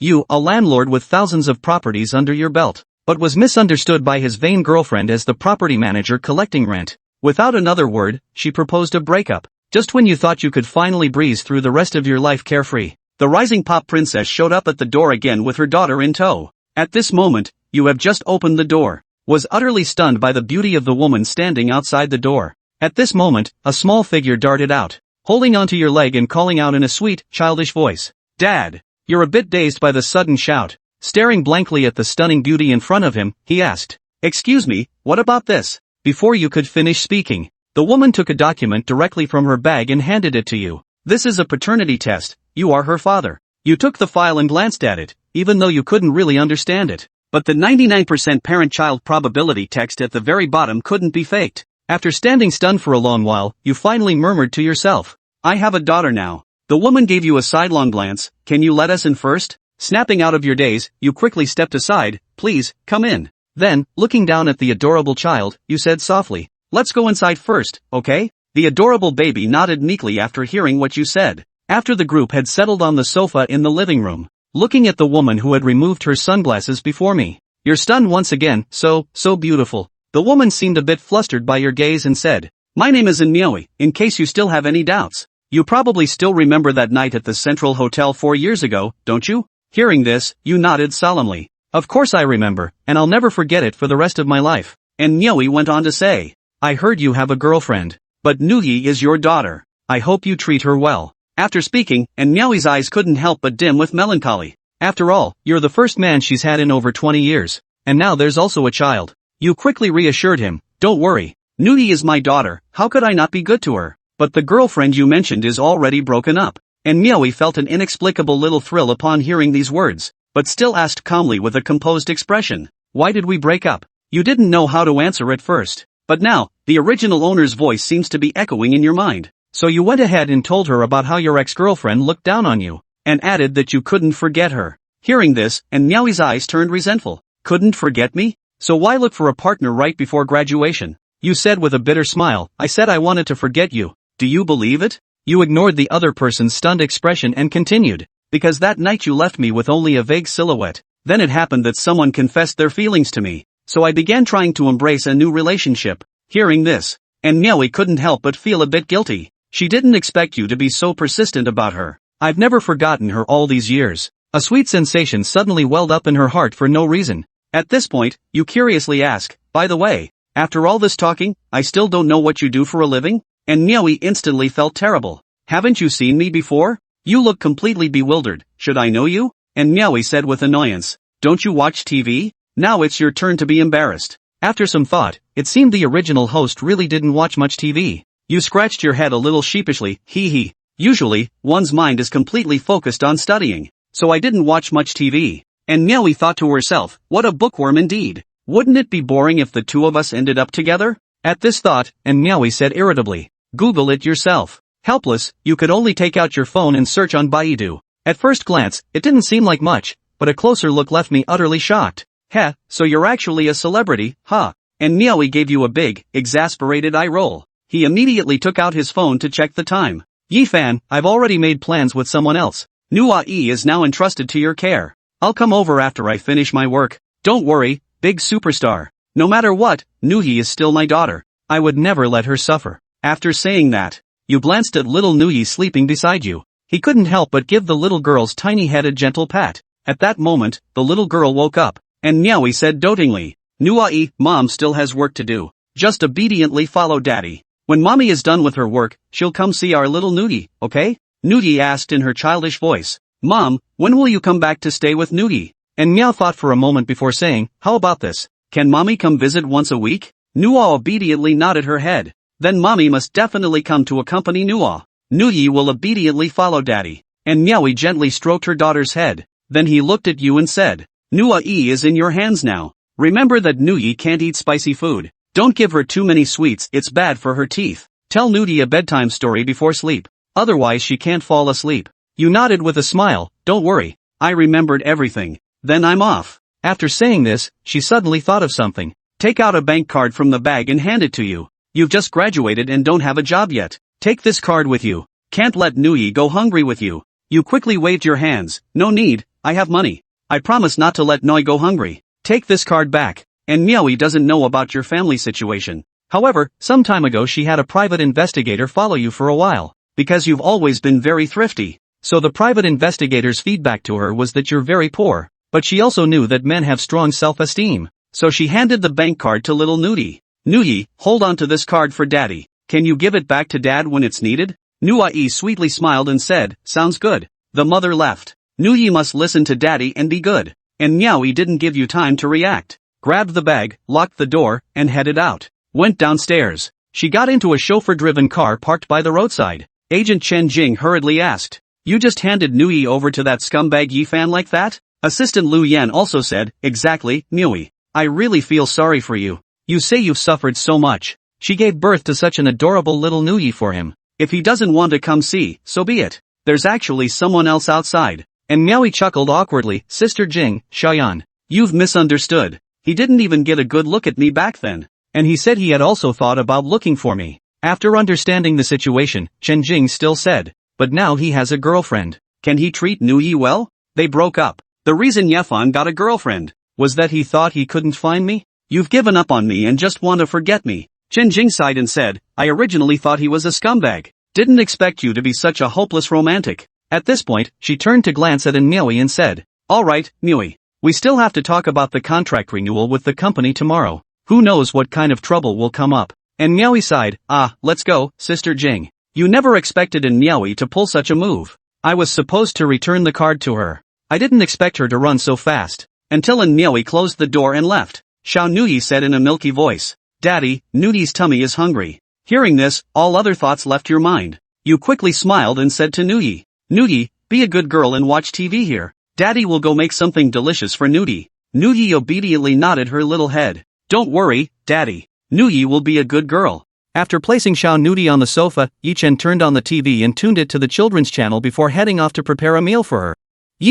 You, a landlord with thousands of properties under your belt, but was misunderstood by his vain girlfriend as the property manager collecting rent. Without another word, she proposed a breakup. Just when you thought you could finally breeze through the rest of your life carefree, the rising pop princess showed up at the door again with her daughter in tow. At this moment, you have just opened the door. Was utterly stunned by the beauty of the woman standing outside the door. At this moment, a small figure darted out, holding onto your leg and calling out in a sweet, childish voice. Dad! You're a bit dazed by the sudden shout. Staring blankly at the stunning beauty in front of him, he asked, Excuse me, what about this? Before you could finish speaking, the woman took a document directly from her bag and handed it to you. This is a paternity test. You are her father. You took the file and glanced at it, even though you couldn't really understand it. But the 99% parent-child probability text at the very bottom couldn't be faked. After standing stunned for a long while, you finally murmured to yourself, I have a daughter now. The woman gave you a sidelong glance. Can you let us in first? Snapping out of your daze, you quickly stepped aside. Please, come in. Then, looking down at the adorable child, you said softly, Let's go inside first, okay? The adorable baby nodded meekly after hearing what you said. After the group had settled on the sofa in the living room, looking at the woman who had removed her sunglasses before me. You're stunned once again. So beautiful. The woman seemed a bit flustered by your gaze and said, My name is Nuoyi, in case you still have any doubts. You probably still remember that night at the Central Hotel 4 years ago, don't you? Hearing this, you nodded solemnly. Of course I remember, and I'll never forget it for the rest of my life. And Nuoyi went on to say, I heard you have a girlfriend, but Nuoyi is your daughter. I hope you treat her well. After speaking, and Nuoyi's eyes couldn't help but dim with melancholy. After all, you're the first man she's had in over 20 years, and now there's also a child. You quickly reassured him, Don't worry, Nuoyi is my daughter, how could I not be good to her? But the girlfriend you mentioned is already broken up. And Nuoyi felt an inexplicable little thrill upon hearing these words, but still asked calmly with a composed expression, Why did we break up? You didn't know how to answer at first, but now, the original owner's voice seems to be echoing in your mind. So you went ahead and told her about how your ex-girlfriend looked down on you, and added that you couldn't forget her. Hearing this, and Nuoyi's eyes turned resentful. Couldn't forget me? So why look for a partner right before graduation? You said with a bitter smile, I said I wanted to forget you. Do you believe it? You ignored the other person's stunned expression and continued, because that night you left me with only a vague silhouette. Then it happened that someone confessed their feelings to me, so I began trying to embrace a new relationship. Hearing this, and Nuoyi couldn't help but feel a bit guilty. She didn't expect you to be so persistent about her. I've never forgotten her all these years. A sweet sensation suddenly welled up in her heart for no reason. At this point, you curiously ask, By the way, after all this talking, I still don't know what you do for a living? And Nuoyi instantly felt terrible. Haven't you seen me before? You look completely bewildered. Should I know you? And Nuoyi said with annoyance, Don't you watch TV? Now it's your turn to be embarrassed. After some thought, it seemed the original host really didn't watch much TV. You scratched your head a little sheepishly, hee. Usually, one's mind is completely focused on studying, so I didn't watch much TV. And Nuoyi thought to herself, what a bookworm indeed. Wouldn't it be boring if the two of us ended up together? At this thought, and Nuoyi said irritably, Google it yourself. Helpless, you could only take out your phone and search on Baidu. At first glance, it didn't seem like much, but a closer look left me utterly shocked. Heh, so you're actually a celebrity, huh? And Nuoyi gave you a big, exasperated eye roll. He immediately took out his phone to check the time. Yifan, I've already made plans with someone else. Nuoyi is now entrusted to your care. I'll come over after I finish my work. Don't worry, big superstar. No matter what, Nuoyi is still my daughter. I would never let her suffer. After saying that, you glanced at little Nuoyi sleeping beside you. He couldn't help but give the little girl's tiny head a gentle pat. At that moment, the little girl woke up, and Nuoyi said dotingly, Nuoyi, Mom still has work to do. Just obediently follow Daddy. When Mommy is done with her work, she'll come see our little Nuoyi, okay? Nuoyi asked in her childish voice. Mom, when will you come back to stay with Nuoyi? And Meow thought for a moment before saying, How about this? Can Mommy come visit once a week? Nuoyi obediently nodded her head. Then Mommy must definitely come to accompany Nuoyi. Nuoyi will obediently follow Daddy. And Nuoyi gently stroked her daughter's head. Then he looked at you and said, Nuoyi is in your hands now. Remember that Nuoyi can't eat spicy food. Don't give her too many sweets, it's bad for her teeth. Tell Nuoyi a bedtime story before sleep. Otherwise she can't fall asleep. You nodded with a smile. Don't worry. I remembered everything. Then I'm off. After saying this, she suddenly thought of something. Take out a bank card from the bag and hand it to you. You've just graduated and don't have a job yet. Take this card with you. Can't let Nuoyi go hungry with you. You quickly waved your hands. No need, I have money. I promise not to let Nuoyi go hungry. Take this card back. And Nuoyi doesn't know about your family situation. However, some time ago she had a private investigator follow you for a while, because you've always been very thrifty. So the private investigator's feedback to her was that you're very poor, but she also knew that men have strong self-esteem. So she handed the bank card to little Nuoyi. Nuoyi, hold on to this card for daddy. Can you give it back to dad when it's needed? Nuoyi sweetly smiled and said, sounds good. The mother left. Nuoyi must listen to daddy and be good. And Nuoyi didn't give you time to react. Grabbed the bag, locked the door, and headed out. Went downstairs. She got into a chauffeur-driven car parked by the roadside. Agent Chen Jing hurriedly asked, you just handed Nuoyi over to that scumbag Yifan like that? Assistant Lu Yan also said, exactly, Nuoyi. I really feel sorry for you. You say you've suffered so much. She gave birth to such an adorable little Nuoyi for him. If he doesn't want to come see, so be it. There's actually someone else outside. And Nuoyi chuckled awkwardly, Sister Jing, Shaoyan. You've misunderstood. He didn't even get a good look at me back then. And he said he had also thought about looking for me. After understanding the situation, Chen Jing still said, but now he has a girlfriend. Can he treat Nuoyi well? They broke up. The reason Yifan got a girlfriend was that he thought he couldn't find me? You've given up on me and just want to forget me. Chen Jing sighed and said, I originally thought he was a scumbag. Didn't expect you to be such a hopeless romantic. At this point, she turned to glance at Nuoyi and said, alright, Nuoyi. We still have to talk about the contract renewal with the company tomorrow. Who knows what kind of trouble will come up. And Nuoyi sighed, let's go, Sister Jing. You never expected Nuoyi to pull such a move. I was supposed to return the card to her. I didn't expect her to run so fast. Until Nuoyi closed the door and left. Xiao Nuoyi said in a milky voice, Daddy, Nuoyi's tummy is hungry. Hearing this, all other thoughts left your mind. You quickly smiled and said to Nuoyi, Nuoyi, be a good girl and watch TV here. Daddy will go make something delicious for Nuoyi. Nuoyi obediently nodded her little head. Don't worry, Daddy. Nuoyi will be a good girl. After placing Xiao Nuoyi on the sofa, Chen turned on the TV and tuned it to the children's channel before heading off to prepare a meal for her.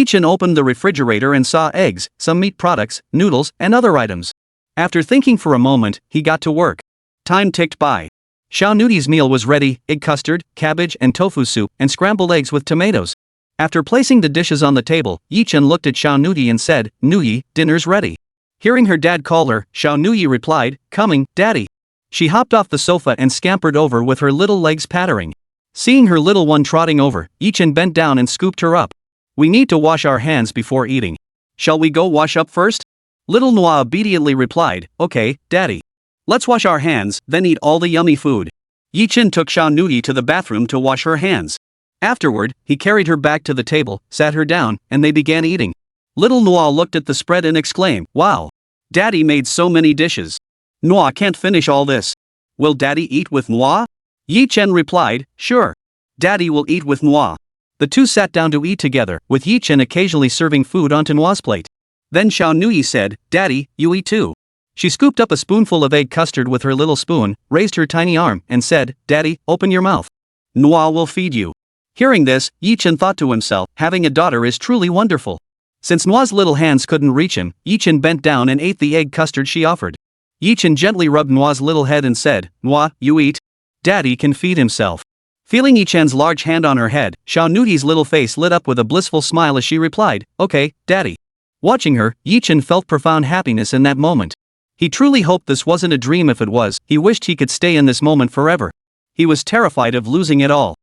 Chen opened the refrigerator and saw eggs, some meat products, noodles, and other items. After thinking for a moment, he got to work. Time ticked by. Xiao Nuoyi's meal was ready, egg custard, cabbage and tofu soup, and scrambled eggs with tomatoes. After placing the dishes on the table, Chen looked at Xiao Nuoyi and said, Nuoyi, dinner's ready. Hearing her dad call her, Xiao Nuoyi replied, coming, Daddy. She hopped off the sofa and scampered over with her little legs pattering. Seeing her little one trotting over, Chen bent down and scooped her up. We need to wash our hands before eating. Shall we go wash up first? Little Nuoyi obediently replied, okay, Daddy. Let's wash our hands, then eat all the yummy food. Chen took Xiao Nuoyi to the bathroom to wash her hands. Afterward, he carried her back to the table, sat her down, and they began eating. Little Nuoyi looked at the spread and exclaimed, wow. Daddy made so many dishes. Nuoyi can't finish all this. Will Daddy eat with Nuoyi? Chen replied, sure. Daddy will eat with Nuoyi. The two sat down to eat together, with Chen occasionally serving food onto Nuoyi's plate. Then Xiao Nuoyi said, Daddy, you eat too. She scooped up a spoonful of egg custard with her little spoon, raised her tiny arm, and said, Daddy, open your mouth. Nuoyi will feed you. Hearing this, Chen thought to himself, having a daughter is truly wonderful. Since Nuoyi's little hands couldn't reach him, Chen bent down and ate the egg custard she offered. Chen gently rubbed Nuoyi's little head and said, Nuoyi, you eat. Daddy can feed himself. Feeling Chen's large hand on her head, Xiao Nuoyi's little face lit up with a blissful smile as she replied, okay, Daddy. Watching her, Chen felt profound happiness in that moment. He truly hoped this wasn't a dream. If it was, he wished he could stay in this moment forever. He was terrified of losing it all.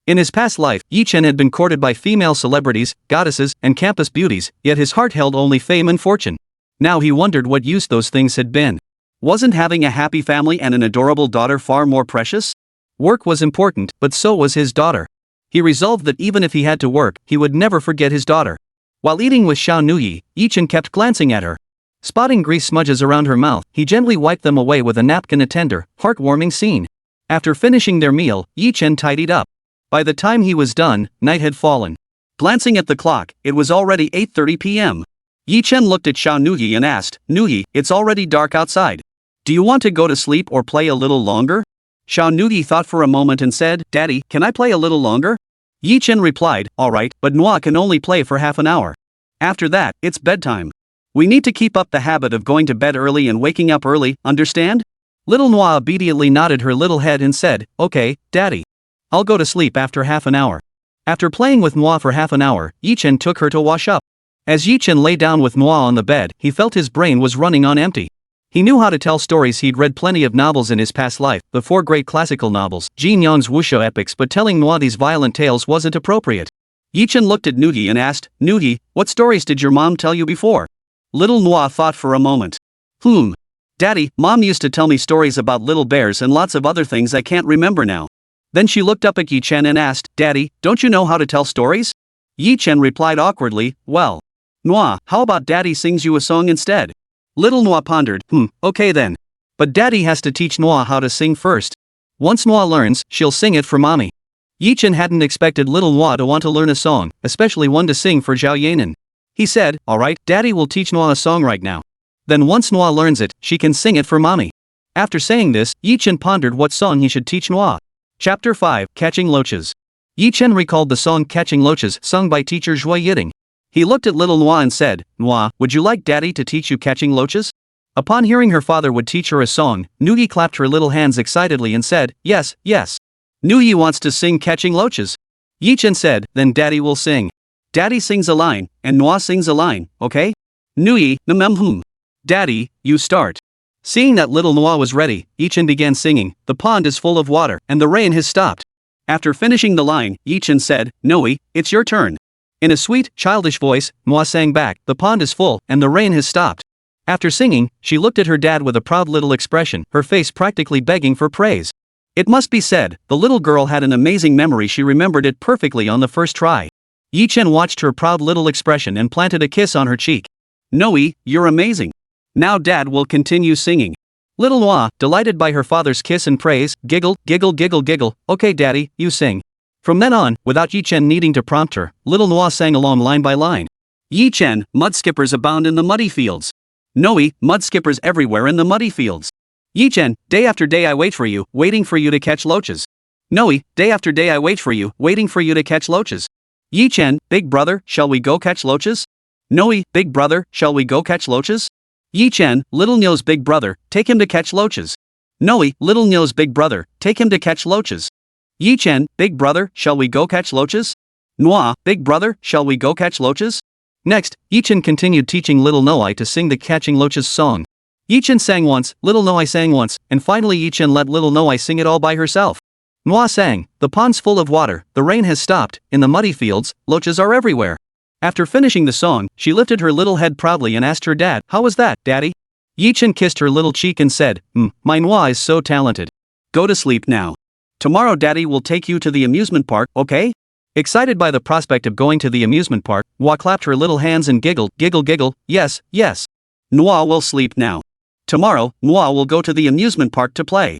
In his past life, Chen had been courted by female celebrities, goddesses, and campus beauties, yet his heart held only fame and fortune. Now he wondered what use those things had been. Wasn't having a happy family and an adorable daughter far more precious? Work was important, but so was his daughter. He resolved that even if he had to work, he would never forget his daughter. While eating with Xiao Nuoyi, Chen kept glancing at her. Spotting grease smudges around her mouth, he gently wiped them away with a napkin. A tender, heartwarming scene. After finishing their meal, Chen tidied up. By the time he was done, night had fallen. Glancing at the clock, it was already 8:30 p.m. Chen looked at Xiao Nuoyi and asked, Nuoyi, it's already dark outside. Do you want to go to sleep or play a little longer? Xiao Nuoyi thought for a moment and said, Daddy, can I play a little longer? Chen replied, alright, but Nuoyi can only play for half an hour. After that, it's bedtime. We need to keep up the habit of going to bed early and waking up early, understand? Little Nuoyi obediently nodded her little head and said, okay, Daddy. I'll go to sleep after half an hour. After playing with Nuoyi for half an hour, Chen took her to wash up. As Chen lay down with Nuoyi on the bed, he felt his brain was running on empty. He knew how to tell stories. He'd read plenty of novels in his past life, the 4 great classical novels, Jin Yang's wuxia epics, but telling Nuoyi these violent tales wasn't appropriate. Chen looked at Nuoyi and asked, "Nuoyi, what stories did your mom tell you before?" Little Nuoyi thought for a moment. Daddy, Mom used to tell me stories about little bears and lots of other things I can't remember now." Then she looked up at Chen and asked, "Daddy, don't you know how to tell stories?" Chen replied awkwardly, "Well, Nuoyi, how about Daddy sings you a song instead?" Little Nuoyi pondered, okay then. But Daddy has to teach Nuoyi how to sing first. Once Nuoyi learns, she'll sing it for Mommy. Chen hadn't expected little Nuoyi to want to learn a song, especially one to sing for Zhao Yanran. He said, "Alright, Daddy will teach Nuoyi a song right now. Then once Nuoyi learns it, she can sing it for Mommy." After saying this, Chen pondered what song he should teach Nuoyi. Chapter 5, Catching Loaches. Chen recalled the song Catching Loaches sung by teacher Zhao Yanran. He looked at little Nuoyi and said, "Nuoyi, would you like Daddy to teach you catching loaches?" Upon hearing her father would teach her a song, Nuoyi clapped her little hands excitedly and said, "Yes, yes. Nuoyi wants to sing Catching Loaches." Chen said, "Then Daddy will sing. Daddy sings a line, and Nuoyi sings a line, okay? Nuoyi, Daddy, you start." Seeing that little Nuoyi was ready, Chen began singing, "The pond is full of water, and the rain has stopped." After finishing the line, Chen said, "Nuoyi, it's your turn." In a sweet, childish voice, Nuoyi sang back, "The pond is full, and the rain has stopped." After singing, she looked at her dad with a proud little expression, her face practically begging for praise. It must be said, the little girl had an amazing memory. She remembered it perfectly on the first try. Chen watched her proud little expression and planted a kiss on her cheek. "Nuoyi, you're amazing. Now Dad will continue singing." Little Nuoyi, delighted by her father's kiss and praise, giggled, giggle. "Okay Daddy, you sing." From then on, without Chen needing to prompt her, little Nuoyi sang along line by line. Chen, mud skippers abound in the muddy fields. Nuoyi, mud skippers everywhere in the muddy fields. Chen, day after day I wait for you, waiting for you to catch loaches. Nuoyi, day after day I wait for you, waiting for you to catch loaches. Chen, big brother, shall we go catch loaches? Nuoyi, big brother, shall we go catch loaches? Chen, little Nuoyi's big brother, take him to catch loaches. Nuoyi, little Nuoyi's big brother, take him to catch loaches. Chen, big brother, shall we go catch loaches? Nuoyi, big brother, shall we go catch loaches? Next, Chen continued teaching little Nuoyi to sing the Catching Loaches song. Chen sang once, little Nuoyi sang once, and finally Chen let little Nuoyi sing it all by herself. Nuoyi sang, "The pond's full of water, the rain has stopped, in the muddy fields, loaches are everywhere." After finishing the song, she lifted her little head proudly and asked her dad, "How was that, Daddy?" Chen kissed her little cheek and said, My Nuoyi is so talented. Go to sleep now. Tomorrow Daddy will take you to the amusement park, okay?" Excited by the prospect of going to the amusement park, Nuoyi clapped her little hands and giggled, giggle, "Yes, yes. Nuoyi will sleep now. Tomorrow, Nuoyi will go to the amusement park to play."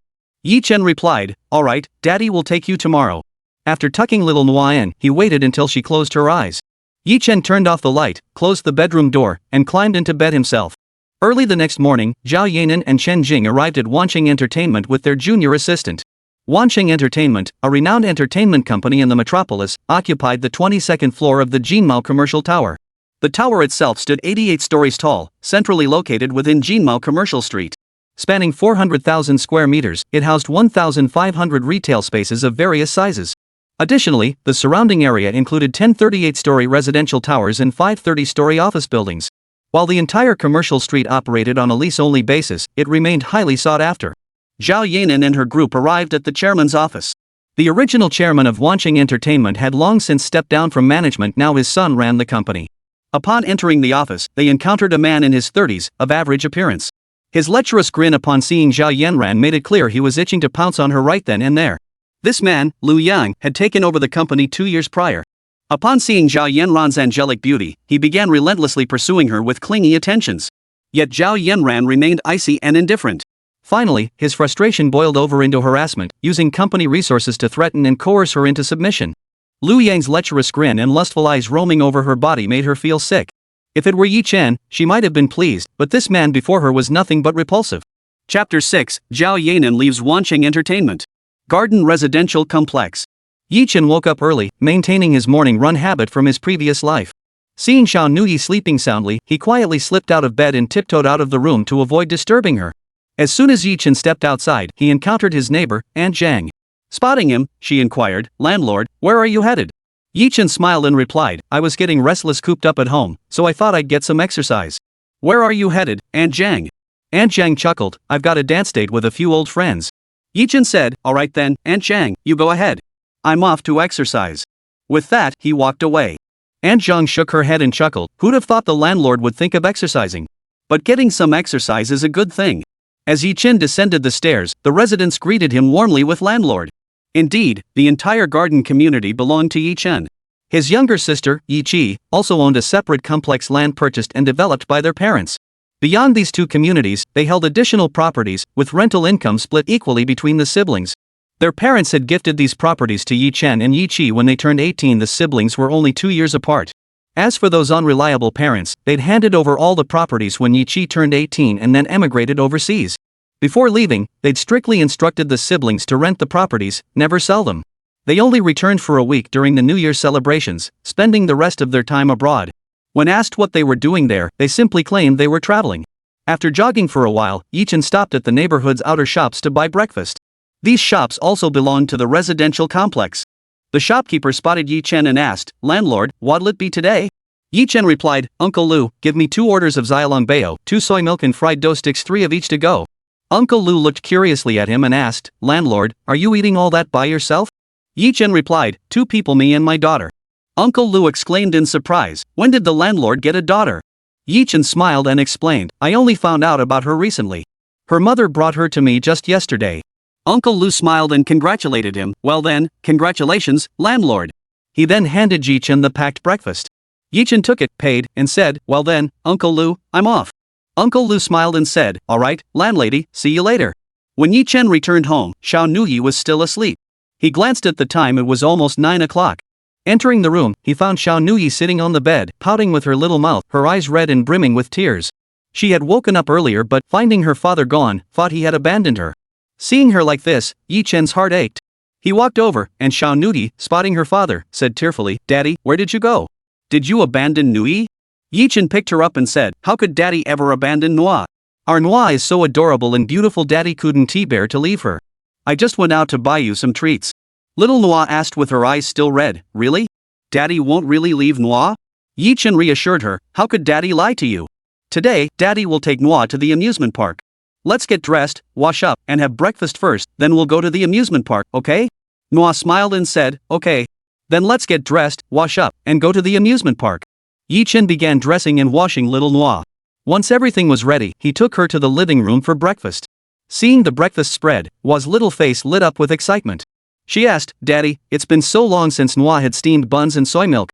Chen replied, "Alright, Daddy will take you tomorrow." After tucking little Nuoyi in, he waited until she closed her eyes. Chen turned off the light, closed the bedroom door, and climbed into bed himself. Early the next morning, Zhao Yanran and Chen Jing arrived at Wanqing Entertainment with their junior assistant. Wanqing Entertainment, a renowned entertainment company in the metropolis, occupied the 22nd floor of the Jinmao Commercial Tower. The tower itself stood 88 stories tall, centrally located within Jinmao Commercial Street. Spanning 400,000 square meters, it housed 1,500 retail spaces of various sizes. Additionally, the surrounding area included 10 38-story residential towers and 5 30-story office buildings. While the entire commercial street operated on a lease-only basis, it remained highly sought after. Zhao Yanran and her group arrived at the chairman's office. The original chairman of Wanqing Entertainment had long since stepped down from management. Now his son ran the company. Upon entering the office, they encountered a man in his 30s, of average appearance. His lecherous grin upon seeing Zhao Yanran made it clear he was itching to pounce on her right then and there. This man, Lu Yang, had taken over the company 2 years prior. Upon seeing Zhao Yanran's angelic beauty, he began relentlessly pursuing her with clingy attentions. Yet Zhao Yanran remained icy and indifferent. Finally, his frustration boiled over into harassment, using company resources to threaten and coerce her into submission. Lu Yang's lecherous grin and lustful eyes roaming over her body made her feel sick. If it were Chen, she might have been pleased, but this man before her was nothing but repulsive. Chapter 6, Zhao Yanran leaves Wanqing Entertainment. Garden Residential Complex. Chen woke up early, maintaining his morning run habit from his previous life. Seeing Xiao Nuoyi sleeping soundly, he quietly slipped out of bed and tiptoed out of the room to avoid disturbing her. As soon as Chen stepped outside, he encountered his neighbor, Aunt Zhang. Spotting him, she inquired, "Landlord, where are you headed?" Yi Chen smiled and replied, I was getting restless cooped up at home, so I thought I'd get some exercise. Where are you headed, Aunt Zhang? Aunt Zhang chuckled, I've got a dance date with a few old friends. Yi Chen said, alright then, Aunt Zhang, you go ahead. I'm off to exercise. With that, he walked away. Aunt Zhang shook her head and chuckled, who'd have thought the landlord would think of exercising? But getting some exercise is a good thing. As Yi Chen descended the stairs, the residents greeted him warmly with landlord. Indeed, the entire garden community belonged to Yi Chen. His younger sister, Yi Chi, also owned a separate complex land purchased and developed by their parents. Beyond these two communities, they held additional properties, with rental income split equally between the siblings. Their parents had gifted these properties to Yi Chen and Yi Chi when they turned 18. The siblings were only 2 years apart. As for those unreliable parents, they'd handed over all the properties when Yi Chi turned 18 and then emigrated overseas. Before leaving, they'd strictly instructed the siblings to rent the properties, never sell them. They only returned for a week during the New Year celebrations, spending the rest of their time abroad. When asked what they were doing there, they simply claimed they were traveling. After jogging for a while, Yi Chen stopped at the neighborhood's outer shops to buy breakfast. These shops also belonged to the residential complex. The shopkeeper spotted Yi Chen and asked, Landlord, what'll it be today? Yi Chen replied, Uncle Lu, give me 2 orders of Xiaolong Bao, 2 soy milk and fried dough sticks, 3 of each to go. Uncle Lu looked curiously at him and asked, Landlord, are you eating all that by yourself? Yi Chen replied, 2 people, me and my daughter. Uncle Lu exclaimed in surprise, when did the landlord get a daughter? Yi Chen smiled and explained, I only found out about her recently. Her mother brought her to me just yesterday. Uncle Lu smiled and congratulated him, well then, congratulations, landlord. He then handed Yi Chen the packed breakfast. Yi Chen took it, paid, and said, well then, Uncle Lu, I'm off. Uncle Lu smiled and said, alright, landlady, see you later. When Yi Chen returned home, Nuoyi was still asleep. He glanced at the time, it was almost 9 o'clock. Entering the room, he found Nuoyi sitting on the bed, pouting with her little mouth, her eyes red and brimming with tears. She had woken up earlier but, finding her father gone, thought he had abandoned her. Seeing her like this, Yi Chen's heart ached. He walked over, and Nuoyi, spotting her father, said tearfully, Daddy, where did you go? Did you abandon Nuoyi? Yi Chen picked her up and said, how could Daddy ever abandon Nuoyi? Our Nuoyi is so adorable and beautiful, Daddy couldn't bear to leave her. I just went out to buy you some treats. Little Nuoyi asked with her eyes still red, really? Daddy won't really leave Nuoyi? Yi Chen reassured her, how could Daddy lie to you? Today, Daddy will take Nuoyi to the amusement park. Let's get dressed, wash up, and have breakfast first, then we'll go to the amusement park, okay? Nuoyi smiled and said, okay. Then let's get dressed, wash up, and go to the amusement park. Yi Chen began dressing and washing little Nuoyi. Once everything was ready, he took her to the living room for breakfast. Seeing the breakfast spread, Nuoyi's little face lit up with excitement. She asked, Daddy, it's been so long since Nuoyi had steamed buns and soy milk.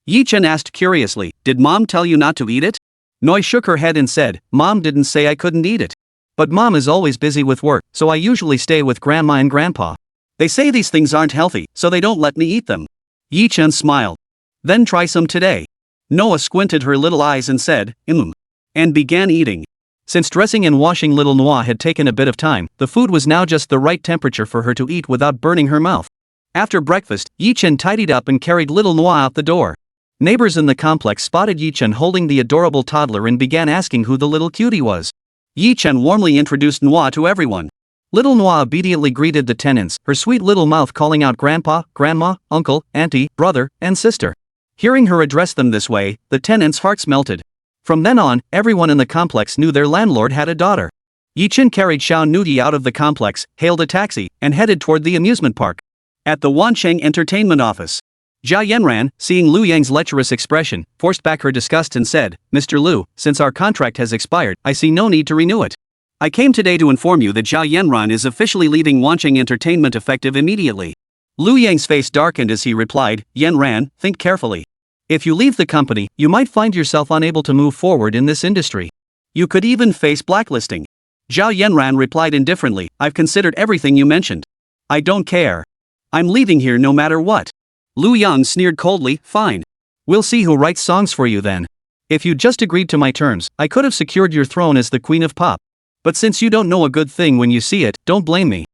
Yi Chen asked curiously, did Mom tell you not to eat it? Nuoyi shook her head and said, Mom didn't say I couldn't eat it. But Mom is always busy with work, so I usually stay with Grandma and Grandpa. They say these things aren't healthy, so they don't let me eat them. Yi Chen smiled. Then try some today. Nuoyi squinted her little eyes and said, and began eating. Since dressing and washing little Nuoyi had taken a bit of time, the food was now just the right temperature for her to eat without burning her mouth. After breakfast, Yi Chen tidied up and carried little Nuoyi out the door. Neighbors in the complex spotted Yi Chen holding the adorable toddler and began asking who the little cutie was. Yi Chen warmly introduced Nuoyi to everyone. Little Nuoyi obediently greeted the tenants, her sweet little mouth calling out Grandpa, Grandma, Uncle, Auntie, Brother, and Sister. Hearing her address them this way, the tenants' hearts melted. From then on, everyone in the complex knew their landlord had a daughter. Yi Chen carried Nuoyi out of the complex, hailed a taxi, and headed toward the amusement park. At the Wancheng Entertainment office, Zhao Yanran, seeing Lu Yang's lecherous expression, forced back her disgust and said, Mr. Lu, since our contract has expired, I see no need to renew it. I came today to inform you that Zhao Yanran is officially leaving Wancheng Entertainment effective immediately. Lu Yang's face darkened as he replied, Yanran, think carefully. If you leave the company, you might find yourself unable to move forward in this industry. You could even face blacklisting. Zhao Yanran replied indifferently, I've considered everything you mentioned. I don't care. I'm leaving here no matter what. Lu Yang sneered coldly, fine. We'll see who writes songs for you then. If you just agreed to my terms, I could have secured your throne as the Queen of Pop. But since you don't know a good thing when you see it, don't blame me.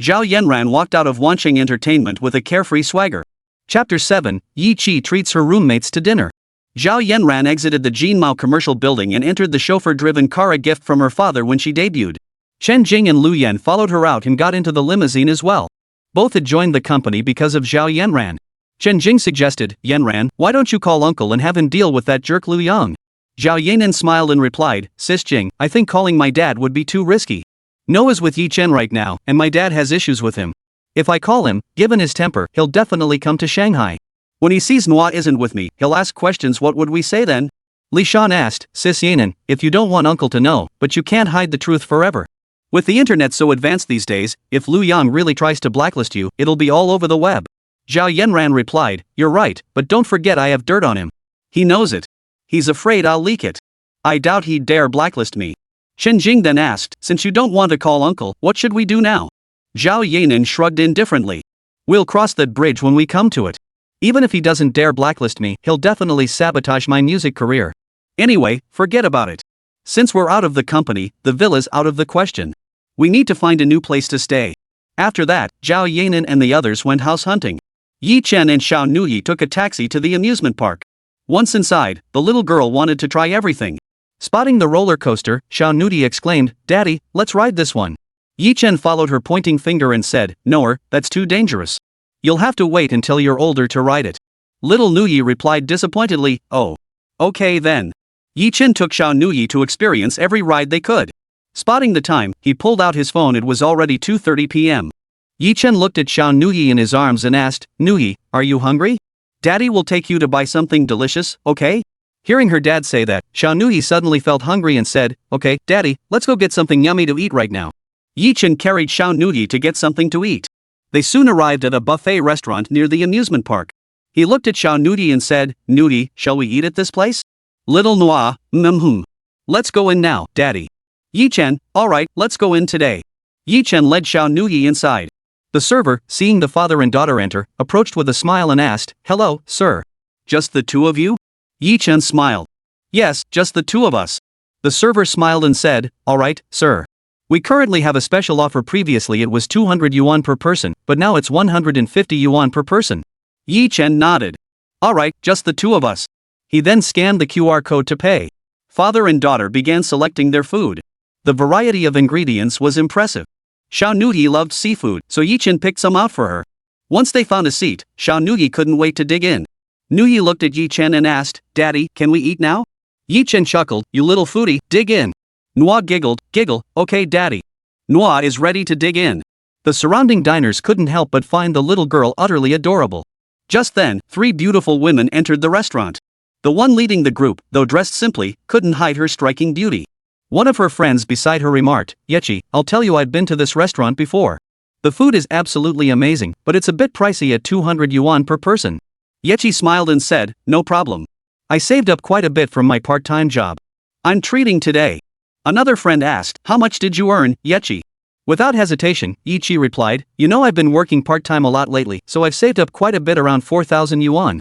Zhao Yanran walked out of Wancheng Entertainment with a carefree swagger. Chapter 7, Yi Chi treats her roommates to dinner. Zhao Yanran exited the Jinmao commercial building and entered the chauffeur-driven car, a gift from her father when she debuted. Chen Jing and Lu Yan followed her out and got into the limousine as well. Both had joined the company because of Zhao Yanran. Chen Jing suggested, Yanran, why don't you call uncle and have him deal with that jerk Lu Yang? Zhao Yanran smiled and replied, Sis Jing, I think calling my dad would be too risky. Noah's with Yi Chen right now, and my dad has issues with him. If I call him, given his temper, he'll definitely come to Shanghai. When he sees Nuoyi isn't with me, he'll ask questions. What would we say then? Li Shan asked, Sis Yanran, if you don't want uncle to know, but you can't hide the truth forever. With the internet so advanced these days, if Lu Yang really tries to blacklist you, it'll be all over the web. Zhao Yanran replied, You're right, but don't forget I have dirt on him. He knows it. He's afraid I'll leak it. I doubt he'd dare blacklist me. Chen Jing then asked, Since you don't want to call uncle, what should we do now? Zhao Yanran shrugged indifferently. We'll cross that bridge when we come to it. Even if he doesn't dare blacklist me, he'll definitely sabotage my music career. Anyway, forget about it. Since we're out of the company, the villa's out of the question. We need to find a new place to stay. After that, Zhao Yanran and the others went house hunting. Yi Chen and Xiao Nuoyi took a taxi to the amusement park. Once inside, the little girl wanted to try everything. Spotting the roller coaster, Xiao Nuoyi exclaimed, Daddy, let's ride this one. Yi Chen followed her pointing finger and said, No, that's too dangerous. You'll have to wait until you're older to ride it. Little Nuoyi replied disappointedly, Oh. Okay then. Yi Chen took Xiao Nuoyi to experience every ride they could. Spotting the time, he pulled out his phone. It was already 2:30 p.m. Yi Chen looked at Xiao Nuoyi in his arms and asked, Nuoyi, are you hungry? Daddy will take you to buy something delicious, okay? Hearing her dad say that, Xiao Nuoyi suddenly felt hungry and said, Okay, Daddy, let's go get something yummy to eat right now. Yi Chen carried Xiao Nuoyi to get something to eat. They soon arrived at a buffet restaurant near the amusement park. He looked at Xiao Nuoyi and said, Nuoyi, shall we eat at this place? Little Nuoyi, Let's go in now, Daddy. Yi Chen, alright, let's go in today. Yi Chen led Xiao Nuoyi inside. The server, seeing the father and daughter enter, approached with a smile and asked, Hello, sir. Just the two of you? Yi Chen smiled. Yes, just the two of us. The server smiled and said, Alright, sir. We currently have a special offer. Previously it was 200 yuan per person, but now it's 150 yuan per person. Yi Chen nodded. Alright, just the two of us. He then scanned the QR code to pay. Father and daughter began selecting their food. The variety of ingredients was impressive. Xiao Nuoyi loved seafood, so Yi Chen picked some out for her. Once they found a seat, Xiao Nuoyi couldn't wait to dig in. Nuoyi looked at Yi Chen and asked, Daddy, can we eat now? Yi Chen chuckled, You little foodie, dig in. Nuoyi giggle, okay Daddy. Nuoyi is ready to dig in. The surrounding diners couldn't help but find the little girl utterly adorable. Just then, 3 beautiful women entered the restaurant. The one leading the group, though dressed simply, couldn't hide her striking beauty. One of her friends beside her remarked, Yechi, I'll tell you I've been to this restaurant before. The food is absolutely amazing, but it's a bit pricey at 200 yuan per person. Yechi smiled and said, No problem. I saved up quite a bit from my part-time job. I'm treating today. Another friend asked, How much did you earn, Yechi? Without hesitation, Yechi replied, You know I've been working part-time a lot lately, so I've saved up quite a bit, around 4,000 yuan.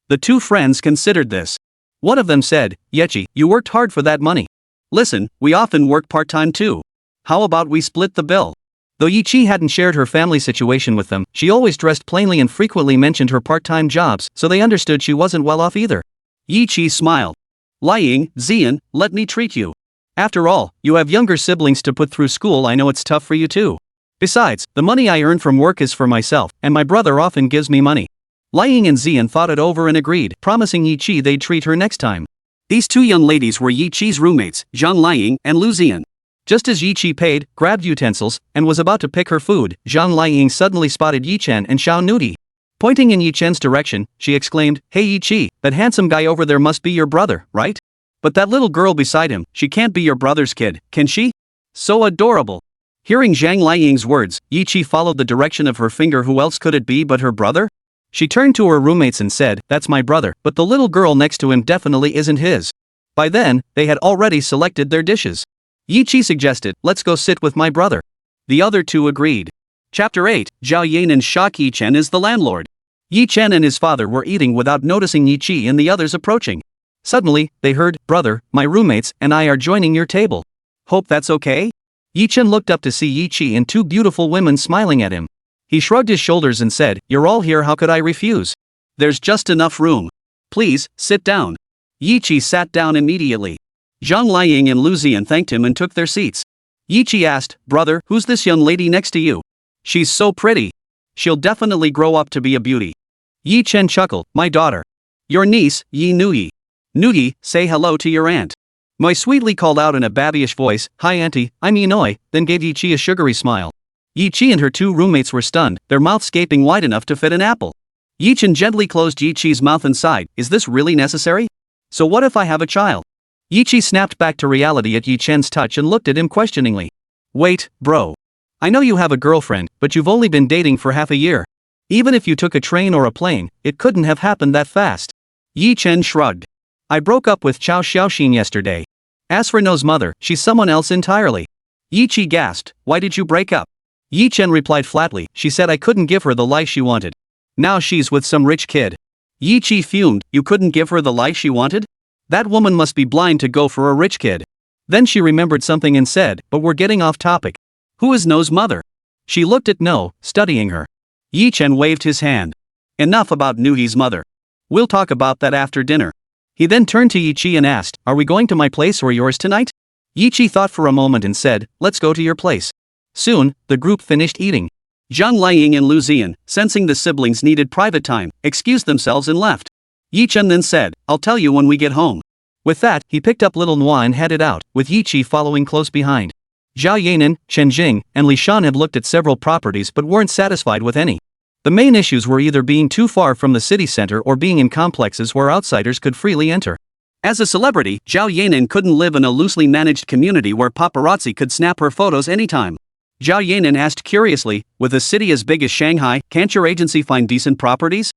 The 2 friends considered this. One of them said, Yechi, you worked hard for that money. Listen, we often work part-time too. How about we split the bill? Though Yechi hadn't shared her family situation with them, she always dressed plainly and frequently mentioned her part-time jobs, so they understood she wasn't well off either. Yechi smiled. Lying, Zian, let me treat you. After all, you have younger siblings to put through school. I know it's tough for you too. Besides, the money I earn from work is for myself, and my brother often gives me money. Lying and Zian thought it over and agreed, promising Yechi they'd treat her next time. These 2 young ladies were Yechi's roommates, Zhang Lying and Lu Zian. Just as Yechi paid, grabbed utensils, and was about to pick her food, Zhang Lying suddenly spotted Yi Chen and Xiao Nuoyi. Pointing in Yi Chen's direction, she exclaimed, Hey Yechi, that handsome guy over there must be your brother, right? But that little girl beside him, she can't be your brother's kid, can she? So adorable. Hearing Zhang Lying's words, Yechi followed the direction of her finger. Who else could it be but her brother? She turned to her roommates and said, That's my brother, but the little girl next to him definitely isn't his. By then, they had already selected their dishes. Yechi suggested, Let's go sit with my brother. The other 2 agreed. Chapter 8, Zhao Yanran shock Yi Chen is the landlord. Yi Chen and his father were eating without noticing Yechi and the others approaching. Suddenly, they heard, Brother, my roommates and I are joining your table. Hope that's okay? Yi Chen looked up to see Yechi and 2 beautiful women smiling at him. He shrugged his shoulders and said, You're all here, how could I refuse? There's just enough room. Please, sit down. Yechi sat down immediately. Zhang Lying and Lu Zian thanked him and took their seats. Yechi asked, Brother, who's this young lady next to you? She's so pretty. She'll definitely grow up to be a beauty. Yi Chen chuckled, my daughter. Your niece, Yi Nuoyi. Nuoyi, say hello to your aunt. Nuoyi sweetly called out in a babyish voice, hi auntie, I'm Yi Nuoyi, then gave Yi Chi a sugary smile. Yi Chi and her two roommates were stunned, their mouths gaping wide enough to fit an apple. Yi Chen gently closed Yi Chi's mouth and sighed, is this really necessary? So what if I have a child? Yi Chi snapped back to reality at Yi Chen's touch and looked at him questioningly. Wait, bro. I know you have a girlfriend, but you've only been dating for half a year. Even if you took a train or a plane, it couldn't have happened that fast. Yi Chen shrugged. I broke up with Chao Xiaoxin yesterday. As for No's mother, she's someone else entirely. Yi Chi gasped, why did you break up? Yi Chen replied flatly, she said I couldn't give her the life she wanted. Now she's with some rich kid. Yi Chi fumed, you couldn't give her the life she wanted? That woman must be blind to go for a rich kid. Then she remembered something and said, but we're getting off topic. Who is No's mother? She looked at No, studying her. Yi Chen waved his hand. Enough about Nuoyi's mother. We'll talk about that after dinner. He then turned to Yi Chi and asked, are we going to my place or yours tonight? Yi Chi thought for a moment and said, let's go to your place. Soon, the group finished eating. Zhang Liying and Lu Ziyan, sensing the siblings needed private time, excused themselves and left. Yi Chen then said, I'll tell you when we get home. With that, he picked up little Nuoyi and headed out, with Yi Chi following close behind. Zhao Yanran, Chen Jing, and Li Shan had looked at several properties but weren't satisfied with any. The main issues were either being too far from the city center or being in complexes where outsiders could freely enter. As a celebrity, Zhao Yanran couldn't live in a loosely managed community where paparazzi could snap her photos anytime. Zhao Yanran asked curiously, with a city as big as Shanghai, can't your agency find decent properties?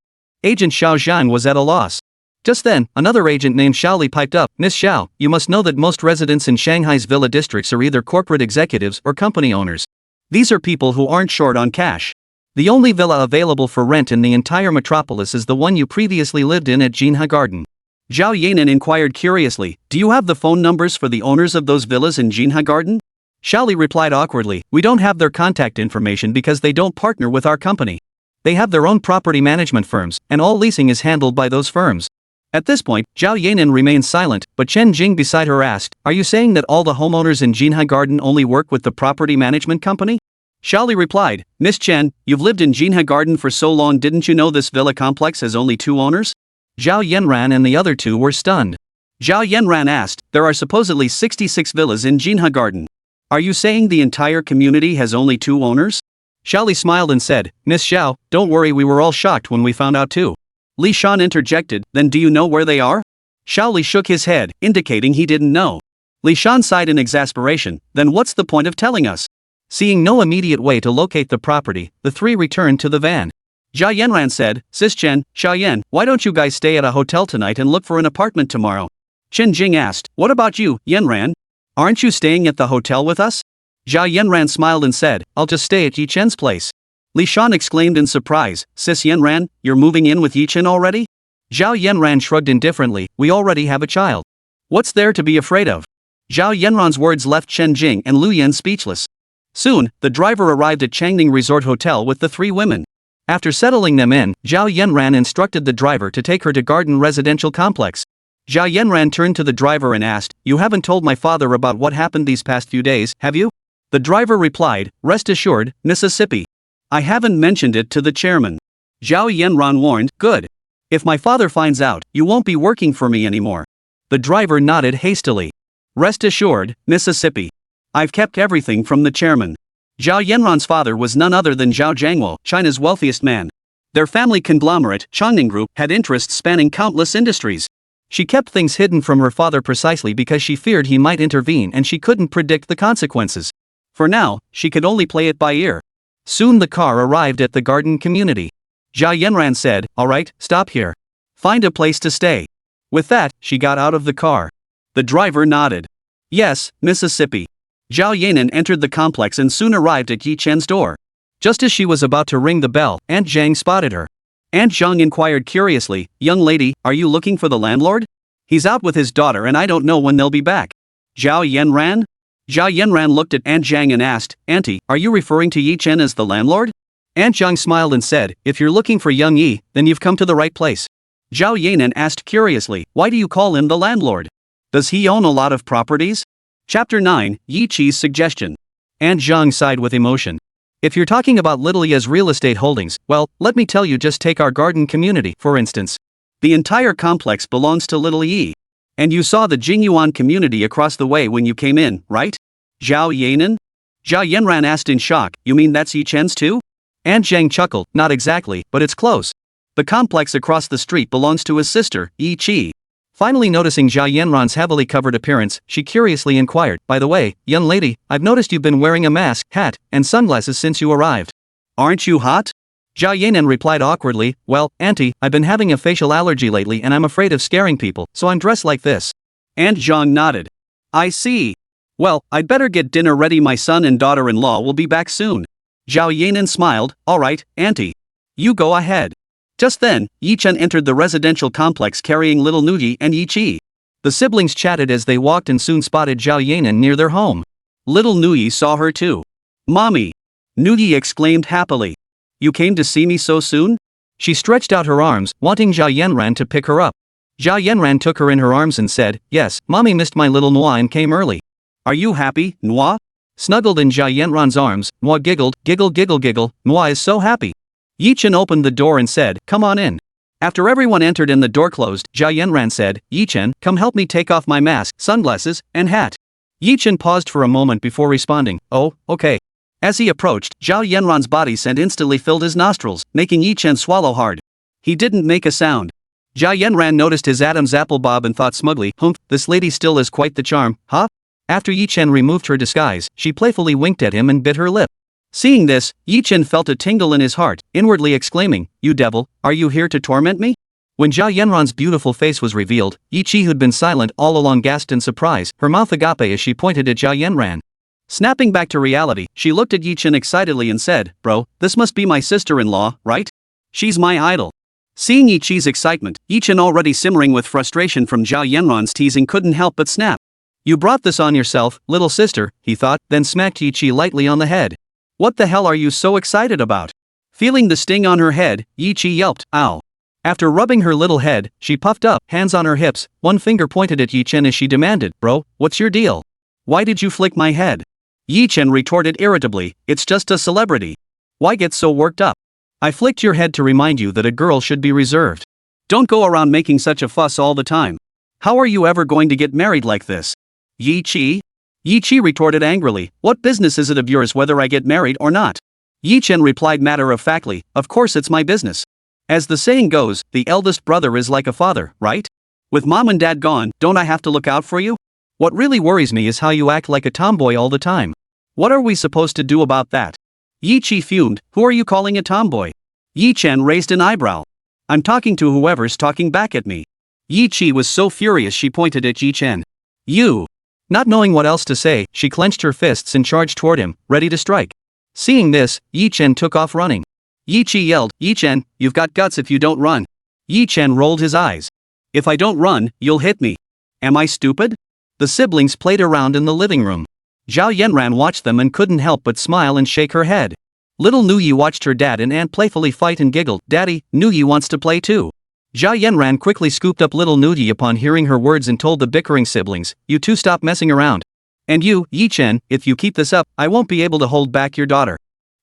Agent Xiao Zhang was at a loss. Just then, another agent named Xiao Li piped up, Miss Xiao, you must know that most residents in Shanghai's villa districts are either corporate executives or company owners. These are people who aren't short on cash. The only villa available for rent in the entire metropolis is the one you previously lived in at Jinha Garden. Zhao Yanran inquired curiously, do you have the phone numbers for the owners of those villas in Jinha Garden? Xiao Li replied awkwardly, we don't have their contact information because they don't partner with our company. They have their own property management firms, and all leasing is handled by those firms. At this point, Zhao Yanran remained silent, but Chen Jing beside her asked, are you saying that all the homeowners in Jinha Garden only work with the property management company? Xiao Li replied, Miss Chen, you've lived in Jinha Garden for so long, didn't you know this villa complex has only 2 owners? Zhao Yanran and the other 2 were stunned. Zhao Yanran asked, there are supposedly 66 villas in Jinha Garden. Are you saying the entire community has only 2 owners? Xiao Li smiled and said, Miss Xiao, don't worry, we were all shocked when we found out too. Li Shan interjected, then do you know where they are? Xiao Li shook his head, indicating he didn't know. Li Shan sighed in exasperation, then what's the point of telling us? Seeing no immediate way to locate the property, the 3 returned to the van. Zhao Yanran said, Sis Chen, Xiaoyan, why don't you guys stay at a hotel tonight and look for an apartment tomorrow? Chen Jing asked, what about you, Yanran? Aren't you staying at the hotel with us? Zhao Yanran smiled and said, I'll just stay at Yi Chen's place. Li Shan exclaimed in surprise, Sis Yanran, you're moving in with Yi Chen already? Zhao Yanran shrugged indifferently, we already have a child. What's there to be afraid of? Zhao Yanran's words left Chen Jing and Lu Yan speechless. Soon, the driver arrived at Changning Resort Hotel with the 3 women. After settling them in, Zhao Yanran instructed the driver to take her to Garden Residential Complex. Zhao Yanran turned to the driver and asked, you haven't told my father about what happened these past few days, have you? The driver replied, rest assured, Mississippi. I haven't mentioned it to the chairman. Zhao Yanran warned, good. If my father finds out, you won't be working for me anymore. The driver nodded hastily. Rest assured, Mississippi. I've kept everything from the chairman. Zhao Yanran's father was none other than Zhao Jiangwo, China's wealthiest man. Their family conglomerate, Changning Group, had interests spanning countless industries. She kept things hidden from her father precisely because she feared he might intervene and she couldn't predict the consequences. For now, she could only play it by ear. Soon the car arrived at the garden community. Zhao Yanran said, all right, stop here. Find a place to stay. With that, she got out of the car. The driver nodded. Yes, Mississippi. Zhao Yanran entered the complex and soon arrived at Yi Chen's door. Just as she was about to ring the bell, Aunt Zhang spotted her. Aunt Zhang inquired curiously, young lady, are you looking for the landlord? He's out with his daughter and I don't know when they'll be back. Zhao Yanran? Zhao Yanran looked at Aunt Zhang and asked, Auntie, are you referring to Yi Chen as the landlord? Aunt Zhang smiled and said, if you're looking for young Yi, then you've come to the right place. Zhao Yanran asked curiously, why do you call him the landlord? Does he own a lot of properties? Chapter 9, Yi Chi's suggestion. Aunt Zhang sighed with emotion. If you're talking about Little Yi as real estate holdings, well, let me tell you, just take our garden community, for instance. The entire complex belongs to Little Yi. And you saw the Jingyuan community across the way when you came in, right? Zhao Yanran? Zhao Yanran asked in shock, you mean that's Yi Chen's too? And Zhang chuckled, not exactly, but it's close. The complex across the street belongs to his sister, Yi Chi. Finally noticing Zhao Yanran's heavily covered appearance, she curiously inquired, by the way, young lady, I've noticed you've been wearing a mask, hat, and sunglasses since you arrived. Aren't you hot? Zhao Yanran replied awkwardly, well, auntie, I've been having a facial allergy lately and I'm afraid of scaring people, so I'm dressed like this. And Zhang nodded. I see. Well, I'd better get dinner ready, my son and daughter-in-law will be back soon. Zhao Yanran smiled, alright, auntie. You go ahead. Just then, Yi Chen entered the residential complex carrying little Nuoyi and Yi Chi. The siblings chatted as they walked and soon spotted Zhao Yanran near their home. Little Nuoyi saw her too. Mommy! Nuoyi exclaimed happily. You came to see me so soon? She stretched out her arms, wanting Zhao Yanran to pick her up. Zhao Yanran took her in her arms and said, yes, mommy missed my little Nuoyi and came early. Are you happy, Nuoyi? Snuggled in Zhao Yanran's arms, Nuoyi giggled, giggle giggle giggle, Nuoyi is so happy. Yi Chen opened the door and said, come on in. After everyone entered and the door closed, Zhao Yanran said, Yi Chen, come help me take off my mask, sunglasses, and hat. Yi Chen paused for a moment before responding, oh, okay. As he approached, Zhao Yanran's body scent instantly filled his nostrils, making Yi Chen swallow hard. He didn't make a sound. Zhao Yanran noticed his Adam's apple bob and thought smugly, humph, this lady still is quite the charm, huh? After Yi Chen removed her disguise, she playfully winked at him and bit her lip. Seeing this, Yi Chen felt a tingle in his heart, inwardly exclaiming, you devil, are you here to torment me? When Zhao Yanran's beautiful face was revealed, Yi Chi, who'd been silent all along, gasped in surprise, her mouth agape as she pointed at Zhao Yanran. Snapping back to reality, she looked at Yi Chen excitedly and said, bro, this must be my sister-in-law, right? She's my idol. Seeing Yi Chi's excitement, Yi Chen, already simmering with frustration from Zhao Yanran's teasing, couldn't help but snap. You brought this on yourself, little sister, he thought, then smacked Yi Chi lightly on the head. What the hell are you so excited about? Feeling the sting on her head, Yi Chi yelped, ow. After rubbing her little head, she puffed up, hands on her hips, one finger pointed at Yi Chen as she demanded, bro, what's your deal? Why did you flick my head? Yi Chen retorted irritably, it's just a celebrity. Why get so worked up? I flicked your head to remind you that a girl should be reserved. Don't go around making such a fuss all the time. How are you ever going to get married like this? Yi Chi? Yi Chi retorted angrily, what business is it of yours whether I get married or not? Yi Chen replied matter-of-factly, of course it's my business. As the saying goes, the eldest brother is like a father, right? With mom and dad gone, don't I have to look out for you? What really worries me is how you act like a tomboy all the time. What are we supposed to do about that? Yi Chi fumed, who are you calling a tomboy? Yi Chen raised an eyebrow. I'm talking to whoever's talking back at me. Yi Chi was so furious she pointed at Yi Chen. You. Not knowing what else to say, she clenched her fists and charged toward him, ready to strike. Seeing this, Yi Chen took off running. Yi Chi yelled, Yi Chen, you've got guts if you don't run. Yi Chen rolled his eyes. If I don't run, you'll hit me. Am I stupid? The siblings played around in the living room. Zhao Yanran watched them and couldn't help but smile and shake her head. Little Nuoyi watched her dad and aunt playfully fight and giggled, Daddy, Nuoyi wants to play too. Zhao Yanran quickly scooped up little Nuoyi upon hearing her words and told the bickering siblings, you two stop messing around. And you, Yi Chen, if you keep this up, I won't be able to hold back your daughter.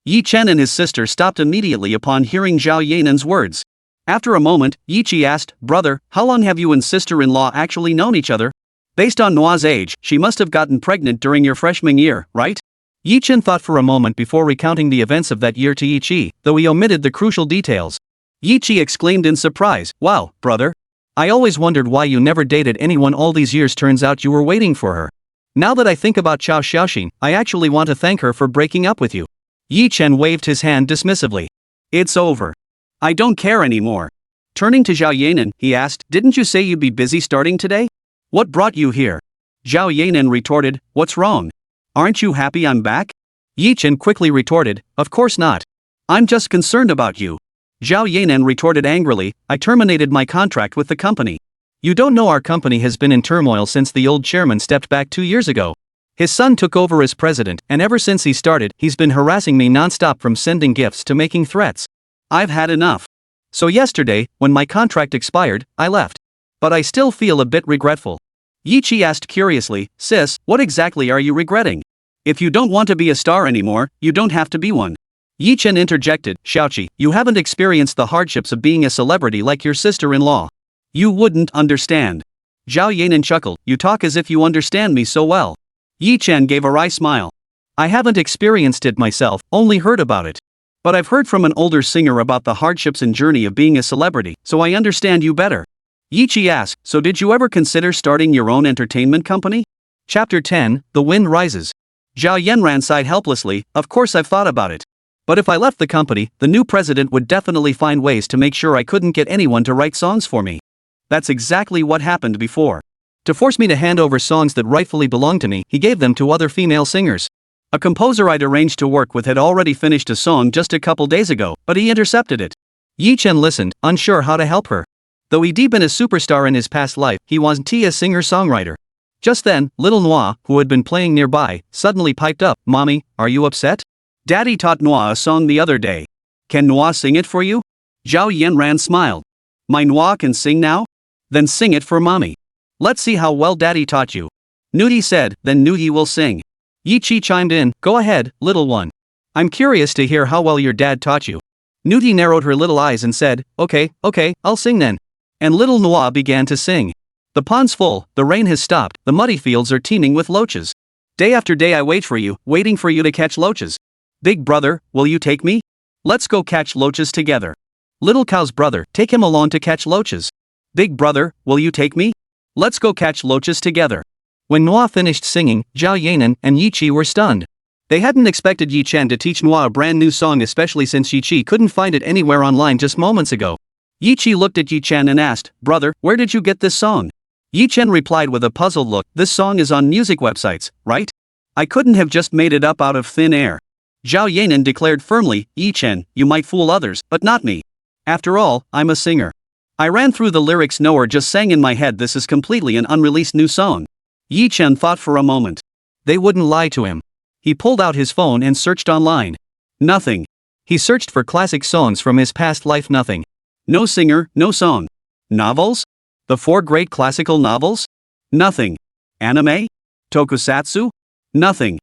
Yi Chen and his sister stopped immediately upon hearing Zhao Yanran's words. After a moment, Yi Chi asked, brother, how long have you and sister-in-law actually known each other? Based on Nuoyi's age, she must have gotten pregnant during your freshman year, right? Yi Chen thought for a moment before recounting the events of that year to Yi Chi, though he omitted the crucial details. Yi Chi exclaimed in surprise, wow, brother. I always wondered why you never dated anyone all these years, turns out you were waiting for her. Now that I think about Chao Xiaoxin, I actually want to thank her for breaking up with you. Yi Chen waved his hand dismissively. It's over. I don't care anymore. Turning to Zhao Yanran, he asked, didn't you say you'd be busy starting today? What brought you here? Zhao Yanran retorted, what's wrong? Aren't you happy I'm back? Yi Chen quickly retorted, of course not. I'm just concerned about you. Zhao Yanran retorted angrily, I terminated my contract with the company. You don't know our company has been in turmoil since the old chairman stepped back 2 years ago. His son took over as president, and ever since he started, he's been harassing me non-stop, from sending gifts to making threats. I've had enough. So yesterday, when my contract expired, I left. But I still feel a bit regretful. Yi Chi asked curiously, sis, what exactly are you regretting? If you don't want to be a star anymore, you don't have to be one. Yi Chen interjected, Xiaoqi, you haven't experienced the hardships of being a celebrity like your sister-in-law. You wouldn't understand. Zhao Yanran chuckled, you talk as if you understand me so well. Yi Chen gave a wry smile. I haven't experienced it myself, only heard about it. But I've heard from an older singer about the hardships and journey of being a celebrity, so I understand you better. Yi Chi asked, so did you ever consider starting your own entertainment company? Chapter 10, The Wind Rises. Zhao Yanran sighed helplessly, of course I've thought about it. But if I left the company, the new president would definitely find ways to make sure I couldn't get anyone to write songs for me. That's exactly what happened before. To force me to hand over songs that rightfully belonged to me, he gave them to other female singers. A composer I'd arranged to work with had already finished a song just a couple days ago, but he intercepted it. Yi Chen listened, unsure how to help her. Though he'd been a superstar in his past life, he wasn't a singer-songwriter. Just then, little Nuoyi, who had been playing nearby, suddenly piped up, Mommy, are you upset? Daddy taught Nuoyi a song the other day. Can Nuoyi sing it for you? Zhao Yanran smiled. My Nuoyi can sing now? Then sing it for Mommy. Let's see how well Daddy taught you. Nuoyi said, then Nuoyi will sing. Yi Chi chimed in, go ahead, little one. I'm curious to hear how well your dad taught you. Nuoyi narrowed her little eyes and said, okay, I'll sing then. And little Nuoyi began to sing. The pond's full, the rain has stopped, the muddy fields are teeming with loaches. Day after day I wait for you, waiting for you to catch loaches. Big brother, will you take me? Let's go catch loaches together. Little cow's brother, take him along to catch loaches. Big brother, will you take me? Let's go catch loaches together. When Nuoyi finished singing, Zhao Yanran and Yi Chi were stunned. They hadn't expected Yi Chen to teach Nuoyi a brand new song, especially since Yi Chi couldn't find it anywhere online just moments ago. Yi Chi looked at Yi Chen and asked, brother, where did you get this song? Yi Chen replied with a puzzled look, this song is on music websites, right? I couldn't have just made it up out of thin air. Zhao Yanran declared firmly, Yi Chen, you might fool others, but not me. After all, I'm a singer. I ran through the lyrics or just sang in my head, this is completely an unreleased new song. Yi Chen thought for a moment. They wouldn't lie to him. He pulled out his phone and searched online. Nothing. He searched for classic songs from his past life, nothing. No singer, no song. Novels? The 4 great classical novels? Nothing. Anime? Tokusatsu? Nothing.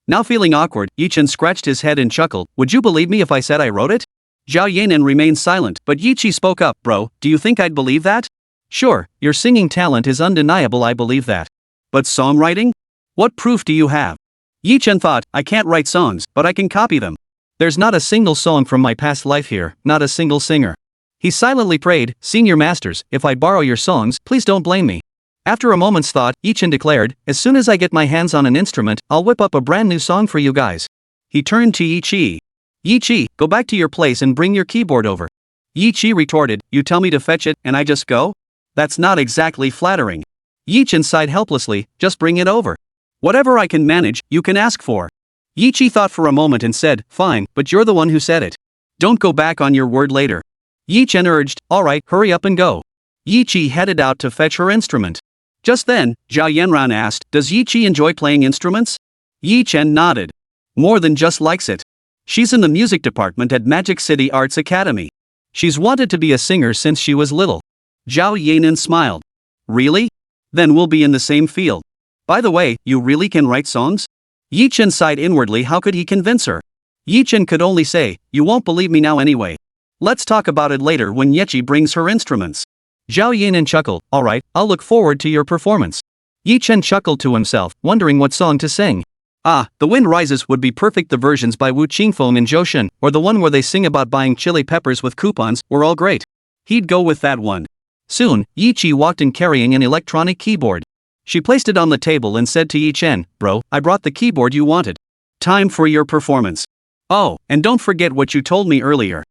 Now feeling awkward, Yi Chen scratched his head and chuckled, would you believe me if I said I wrote it? Zhao Yanran remained silent, but Yi Chi spoke up, bro, do you think I'd believe that? Sure, your singing talent is undeniable, I believe that. But songwriting? What proof do you have? Yi Chen thought, I can't write songs, but I can copy them. There's not a single song from my past life here, not a single singer. He silently prayed, Senior Masters, if I borrow your songs, please don't blame me. After a moment's thought, Yi Chen declared, as soon as I get my hands on an instrument, I'll whip up a brand new song for you guys. He turned to Yi Chi. Yi Chi, go back to your place and bring your keyboard over. Yi Chi retorted, you tell me to fetch it, and I just go? That's not exactly flattering. Yi Chen sighed helplessly, just bring it over. Whatever I can manage, you can ask for. Yi Chi thought for a moment and said, fine, but you're the one who said it. Don't go back on your word later. Yi Chen urged, alright, hurry up and go. Yi Chi headed out to fetch her instrument. Just then, Zhao Yanran asked, does Yi Chi enjoy playing instruments? Yi Chen nodded. More than just likes it. She's in the music department at Magic City Arts Academy. She's wanted to be a singer since she was little. Zhao Yanran smiled. Really? Then we'll be in the same field. By the way, you really can write songs? Yi Chen sighed inwardly, how could he convince her? Yi Chen could only say, you won't believe me now anyway. Let's talk about it later when Yechi brings her instruments. Zhao Yanran chuckled, alright, I'll look forward to your performance. Yi Chen chuckled to himself, wondering what song to sing. The Wind Rises would be perfect. The versions by Wu Qingfeng and Zhou Shen, or the one where they sing about buying chili peppers with coupons, were all great. He'd go with that one. Soon, Yi Chi walked in carrying an electronic keyboard. She placed it on the table and said to Yi Chen, bro, I brought the keyboard you wanted. Time for your performance. Oh, and don't forget what you told me earlier.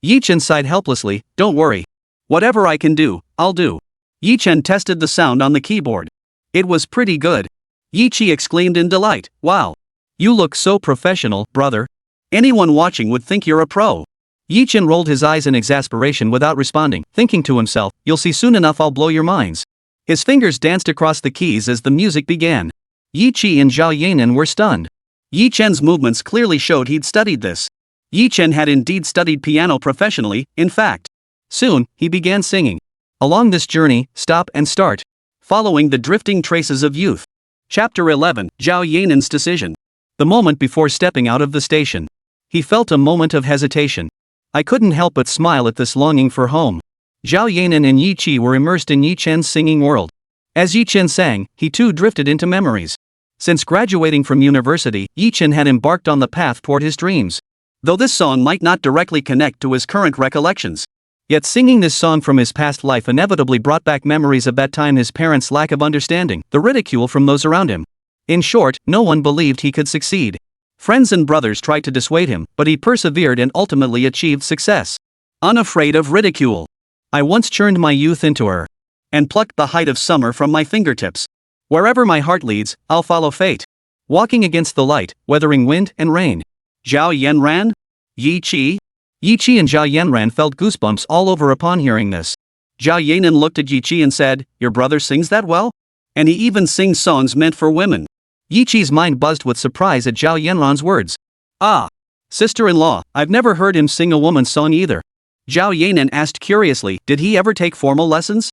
Yi Chen sighed helplessly, don't worry. Whatever I can do, I'll do. Yi Chen tested the sound on the keyboard. It was pretty good. Yi Chi exclaimed in delight, wow. You look so professional, brother. Anyone watching would think you're a pro. Yi Chen rolled his eyes in exasperation without responding, thinking to himself, you'll see soon enough I'll blow your minds. His fingers danced across the keys as the music began. Yi Chi and Zhao Yanran were stunned. Yi Chen's movements clearly showed he'd studied this. Yi Chen had indeed studied piano professionally, in fact. Soon, he began singing. Along this journey, stop and start. Following the drifting traces of youth. Chapter 11, Zhao Yanran's decision. The moment before stepping out of the station. He felt a moment of hesitation. I couldn't help but smile at this longing for home. Zhao Yanran and Yi Qi were immersed in Yi Chen's singing world. As Yi Chen sang, he too drifted into memories. Since graduating from university, Yi Chen had embarked on the path toward his dreams. Though this song might not directly connect to his current recollections, yet singing this song from his past life inevitably brought back memories of that time, his parents' lack of understanding, the ridicule from those around him. In short, no one believed he could succeed. Friends and brothers tried to dissuade him, but he persevered and ultimately achieved success. Unafraid of ridicule. I once churned my youth into her, and plucked the height of summer from my fingertips. Wherever my heart leads, I'll follow fate. Walking against the light, weathering wind and rain. Zhao Yanran? Yi Qi? Yi Qi and Zhao Yanran felt goosebumps all over upon hearing this. Zhao Yanran looked at Yi Qi and said, "Your brother sings that well? And he even sings songs meant for women." Yi Qi's mind buzzed with surprise at Zhao Yanran's words. "Ah, sister-in-law, I've never heard him sing a woman's song either." Zhao Yanran asked curiously, "Did he ever take formal lessons?"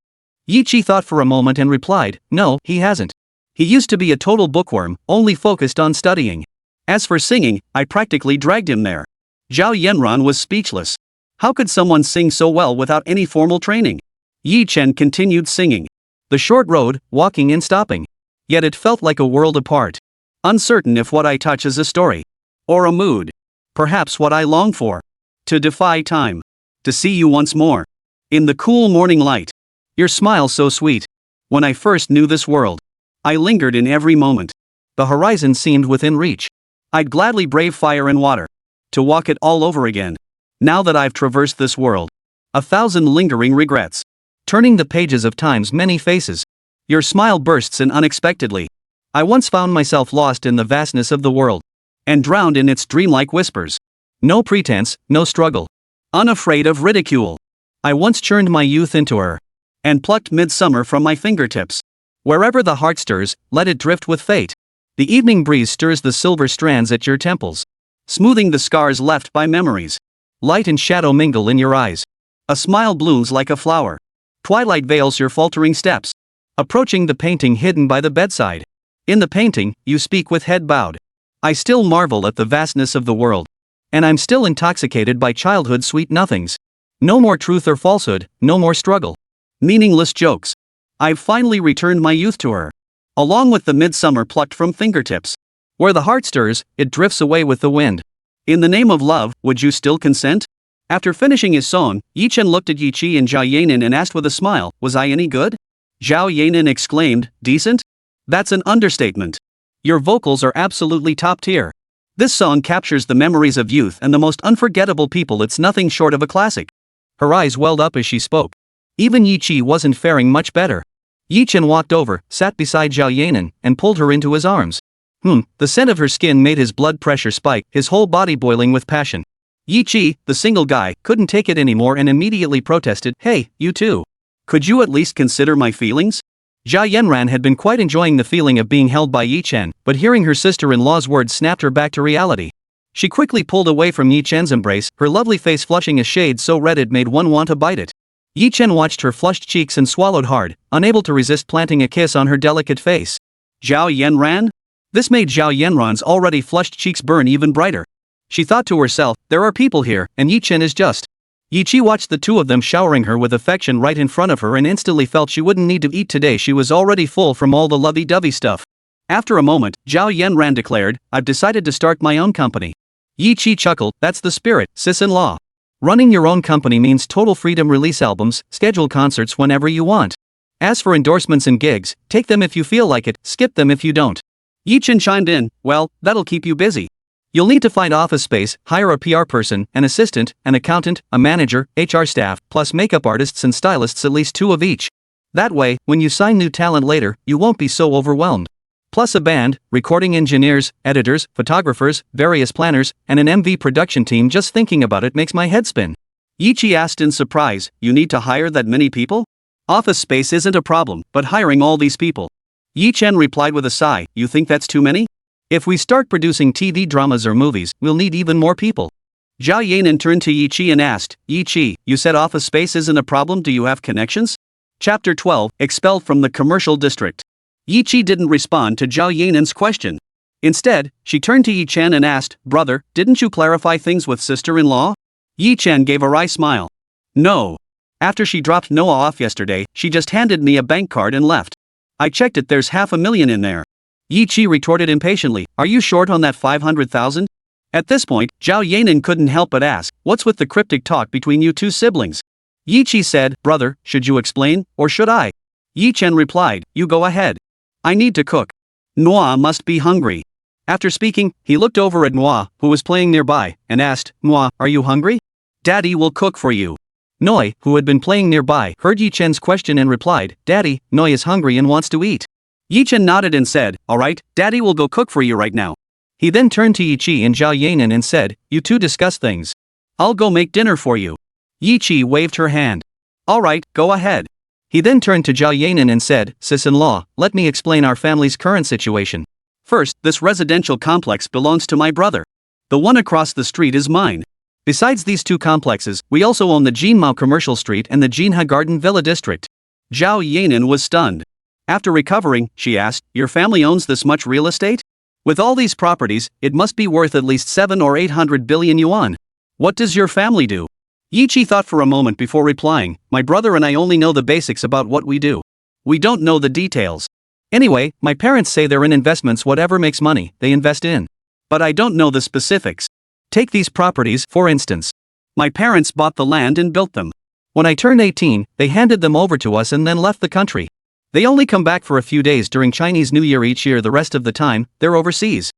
Yi Qi thought for a moment and replied, "No, he hasn't. He used to be a total bookworm, only focused on studying. As for singing, I practically dragged him there." Zhao Yanran was speechless. How could someone sing so well without any formal training? Yi Chen continued singing. The short road, walking and stopping. Yet it felt like a world apart. Uncertain if what I touch is a story. Or a mood. Perhaps what I long for. To defy time. To see you once more. In the cool morning light. Your smile so sweet. When I first knew this world, I lingered in every moment. The horizon seemed within reach. I'd gladly brave fire and water. To walk it all over again. Now that I've traversed this world. 1,000 lingering regrets. Turning the pages of time's many faces. Your smile bursts in unexpectedly. I once found myself lost in the vastness of the world. And drowned in its dreamlike whispers. No pretense, no struggle. Unafraid of ridicule. I once churned my youth into her. And plucked midsummer from my fingertips. Wherever the heart stirs, let it drift with fate. The evening breeze stirs the silver strands at your temples. Smoothing the scars left by memories. Light and shadow mingle in your eyes. A smile blooms like a flower. Twilight veils your faltering steps. Approaching the painting hidden by the bedside. In the painting, you speak with head bowed. I still marvel at the vastness of the world. And I'm still intoxicated by childhood's sweet nothings. No more truth or falsehood, no more struggle. Meaningless jokes. I've finally returned my youth to her. Along with the midsummer plucked from fingertips. Where the heart stirs, it drifts away with the wind. In the name of love, would you still consent? After finishing his song, Yi Chen looked at Yi Qi and Zhao Yanran and asked with a smile, "Was I any good?" Zhao Yanran exclaimed, "Decent? That's an understatement. Your vocals are absolutely top tier. This song captures the memories of youth and the most unforgettable people. It's nothing short of a classic." Her eyes welled up as she spoke. Even Yi Qi wasn't faring much better. Yi Chen walked over, sat beside Zhao Yanran, and pulled her into his arms. The scent of her skin made his blood pressure spike, his whole body boiling with passion. Yi Qi, the single guy, couldn't take it anymore and immediately protested, "Hey, you too. Could you at least consider my feelings?" Zhao Yanran had been quite enjoying the feeling of being held by Yi Chen, but hearing her sister-in-law's words snapped her back to reality. She quickly pulled away from Yi Chen's embrace, her lovely face flushing a shade so red it made one want to bite it. Yi Chen watched her flushed cheeks and swallowed hard, unable to resist planting a kiss on her delicate face. Zhao Yanran? This made Zhao Yanran's already flushed cheeks burn even brighter. She thought to herself, there are people here, and Yi Chen is just. Yi Qi watched the two of them showering her with affection right in front of her and instantly felt she wouldn't need to eat today. She was already full from all the lovey-dovey stuff. After a moment, Zhao Yanran declared, "I've decided to start my own company." Yi Qi chuckled, "That's the spirit, sis-in-law. Running your own company means total freedom. Release albums, schedule concerts whenever you want. As for endorsements and gigs, take them if you feel like it, skip them if you don't." Yi Chen chimed in, "Well, that'll keep you busy. You'll need to find office space, hire a PR person, an assistant, an accountant, a manager, HR staff, plus makeup artists and stylists, at least 2 of each. That way, when you sign new talent later, you won't be so overwhelmed. Plus a band, recording engineers, editors, photographers, various planners, and an MV production team. Just thinking about it makes my head spin." Yi Qi asked in surprise, "You need to hire that many people? Office space isn't a problem, but hiring all these people." Yi Chen replied with a sigh, "You think that's too many? If we start producing TV dramas or movies, we'll need even more people." Zhao Yanran turned to Yi Qi and asked, "Yi Qi, you said office space isn't a problem. Do you have connections?" Chapter 12, Expelled from the Commercial District. Yi Qi didn't respond to Zhao Yanran's question. Instead, she turned to Yi Chen and asked, "Brother, didn't you clarify things with sister-in-law?" Yi Chen gave a wry smile. "No. After she dropped Noah off yesterday, she just handed me a bank card and left. I checked it, there's $500,000 in there." Yi Chi retorted impatiently, "Are you short on that 500,000? At this point, Zhao Yanran couldn't help but ask, "What's with the cryptic talk between you two siblings?" Yi Chi said, "Brother, should you explain, or should I?" Yi Chen replied, "You go ahead. I need to cook. Noah must be hungry." After speaking, he looked over at Noah, who was playing nearby, and asked, "Noah, are you hungry? Daddy will cook for you." Nuoyi, who had been playing nearby, heard Yi Chen's question and replied, "Daddy, Nuoyi is hungry and wants to eat." Yi Chen nodded and said, "Alright, Daddy will go cook for you right now." He then turned to Yi Chi and Zhao Yanran and said, "You two discuss things. I'll go make dinner for you." Yi Chi waved her hand. "Alright, go ahead." He then turned to Zhao Yanran and said, "Sis-in-law, let me explain our family's current situation. First, this residential complex belongs to my brother. The one across the street is mine. Besides these two complexes, we also own the Jinmao Commercial Street and the Jinha Garden Villa District." Zhao Yanran was stunned. After recovering, she asked, "Your family owns this much real estate? With all these properties, it must be worth at least 7 or 800 billion yuan. What does your family do?" Yi Chi thought for a moment before replying, "My brother and I only know the basics about what we do. We don't know the details. Anyway, my parents say they're in investments, whatever makes money, they invest in. But I don't know the specifics. Take these properties, for instance. My parents bought the land and built them. When I turned 18, they handed them over to us and then left the country. They only come back for a few days during Chinese New Year each year, the rest of the time, they're overseas."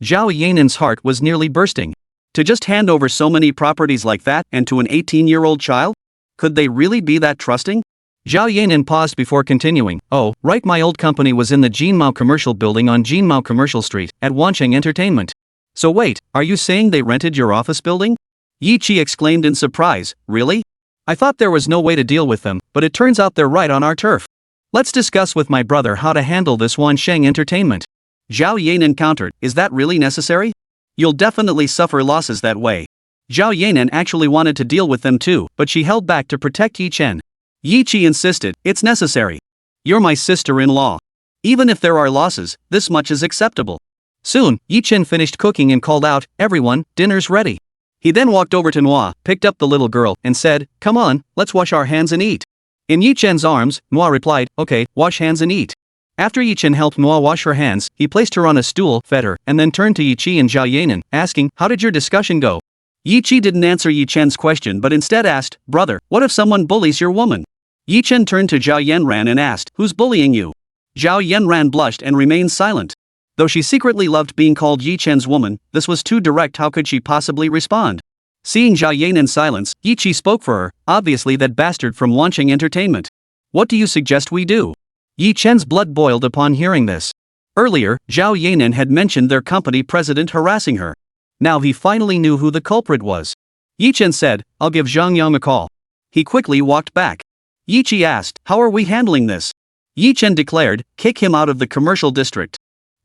Zhao Yanan's heart was nearly bursting. To just hand over so many properties like that, and to an 18-year-old child? Could they really be that trusting? Zhao Yanran paused before continuing, "Oh, right, my old company was in the Jinmao Commercial Building on Jinmao Commercial Street, at Wancheng Entertainment." "So wait, are you saying they rented your office building?" Yi Chi exclaimed in surprise, "Really? I thought there was no way to deal with them, but it turns out they're right on our turf. Let's discuss with my brother how to handle this Wancheng Entertainment." Zhao Yanran countered, "Is that really necessary? You'll definitely suffer losses that way." Zhao Yanran actually wanted to deal with them too, but she held back to protect Yi Chen. Yi Chi insisted, "It's necessary. You're my sister-in-law. Even if there are losses, this much is acceptable." Soon, Yi Chen finished cooking and called out, "Everyone, dinner's ready." He then walked over to Nuoyi, picked up the little girl, and said, "Come on, let's wash our hands and eat." In Yi Chen's arms, Nuoyi replied, "Okay, wash hands and eat." After Yi Chen helped Nuoyi wash her hands, he placed her on a stool, fed her, and then turned to Yi Chi and Zhao Yanran, asking, "How did your discussion go?" Yi Chi didn't answer Yi Chen's question but instead asked, "Brother, what if someone bullies your woman?" Yi Chen turned to Zhao Yanran and asked, "Who's bullying you?" Zhao Yanran blushed and remained silent. Though she secretly loved being called Yi Chen's woman, this was too direct. How could she possibly respond? Seeing Zhao Yanran's silence, Yi Chi spoke for her, "Obviously that bastard from Wancheng Entertainment. What do you suggest we do?" Yi Chen's blood boiled upon hearing this. Earlier, Zhao Yanran had mentioned their company president harassing her. Now he finally knew who the culprit was. Yi Chen said, "I'll give Zhang Yang a call." He quickly walked back. Yi Chi asked, "How are we handling this?" Yi Chen declared, "Kick him out of the commercial district."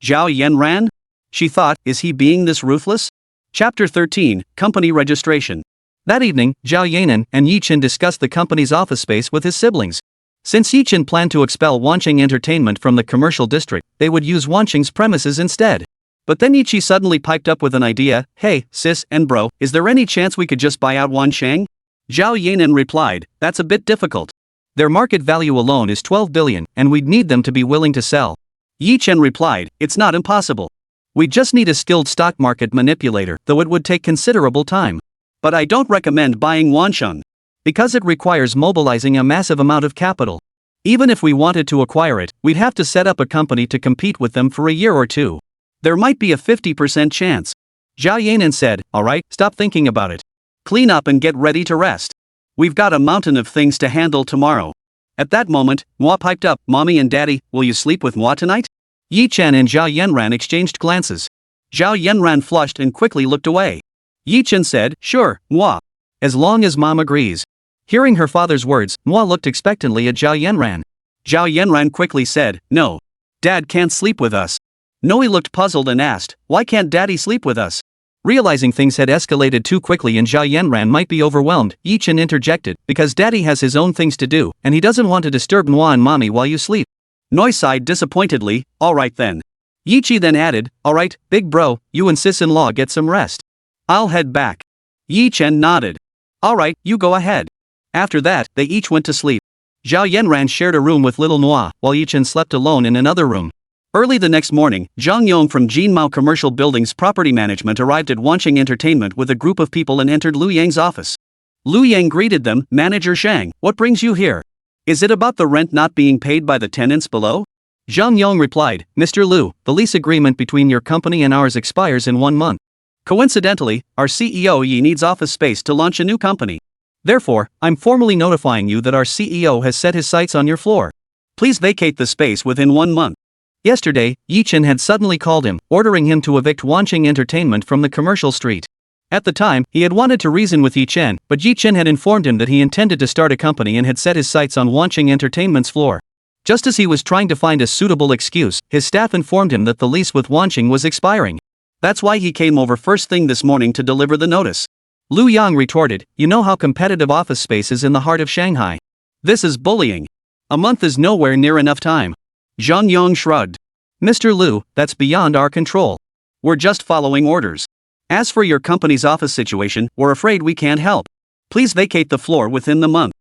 Zhao Yanran? She thought, is he being this ruthless? Chapter 13, Company Registration. That evening, Zhao Yanran and Yi Chen discussed the company's office space with his siblings. Since Yi Chen planned to expel Wancheng Entertainment from the commercial district, they would use Wancheng's premises instead. But then Yi Chi suddenly piped up with an idea, "Hey, sis and bro, is there any chance we could just buy out Wancheng?" Zhao Yanran replied, "That's a bit difficult. Their market value alone is 12 billion, and we'd need them to be willing to sell." Yi Chen replied, "It's not impossible. We just need a skilled stock market manipulator, though it would take considerable time. But I don't recommend buying Wancheng, because it requires mobilizing a massive amount of capital. Even if we wanted to acquire it, we'd have to set up a company to compete with them for a year or two. There might be a 50% chance." Zhao Yanran said, "Alright, stop thinking about it. Clean up and get ready to rest. We've got a mountain of things to handle tomorrow." At that moment, Nuoyi piped up, "Mommy and Daddy, will you sleep with Nuoyi tonight?" Yi Chen and Zhao Yanran exchanged glances. Zhao Yanran flushed and quickly looked away. Yi Chen said, "Sure, Nuoyi. As long as Mom agrees." Hearing her father's words, Nuoyi looked expectantly at Zhao Yanran. Zhao Yanran quickly said, "No. Dad can't sleep with us." Nuoyi looked puzzled and asked, "Why can't Daddy sleep with us?" Realizing things had escalated too quickly and Zhao Yanran might be overwhelmed, Yi Chen interjected, "Because Daddy has his own things to do, and he doesn't want to disturb Nuoyi and Mommy while you sleep." Nuoyi sighed disappointedly, "Alright then. Yi then added, alright, big bro, you and sis-in-law get some rest. I'll head back. Yi Chen nodded. Alright, you go ahead. After that, they each went to sleep. Zhao Yanran shared a room with little Nuoyi, while Yi Chen slept alone in another room. Early the next morning, Zhang Yong from Jinmao Commercial Buildings Property Management arrived at Wanqing Entertainment with a group of people and entered Lu Yang's office. Lu Yang greeted them, Manager Shang, what brings you here? Is it about the rent not being paid by the tenants below? Zhang Yong replied, Mr. Lu, the lease agreement between your company and ours expires in 1 month. Coincidentally, our CEO Yi needs office space to launch a new company. Therefore, I'm formally notifying you that our CEO has set his sights on your floor. Please vacate the space within 1 month. Yesterday, Yi Chen had suddenly called him, ordering him to evict Wanqing Entertainment from the commercial street. At the time, he had wanted to reason with Yi Chen, but Yi Chen had informed him that he intended to start a company and had set his sights on Wanqing Entertainment's floor. Just as he was trying to find a suitable excuse, his staff informed him that the lease with Wanqing was expiring. That's why he came over first thing this morning to deliver the notice. Lu Yang retorted, you know how competitive office space is in the heart of Shanghai. This is bullying. A month is nowhere near enough time. Zhang Yong shrugged. Mr. Lu, that's beyond our control. We're just following orders. As for your company's office situation, we're afraid we can't help. Please vacate the floor within the month.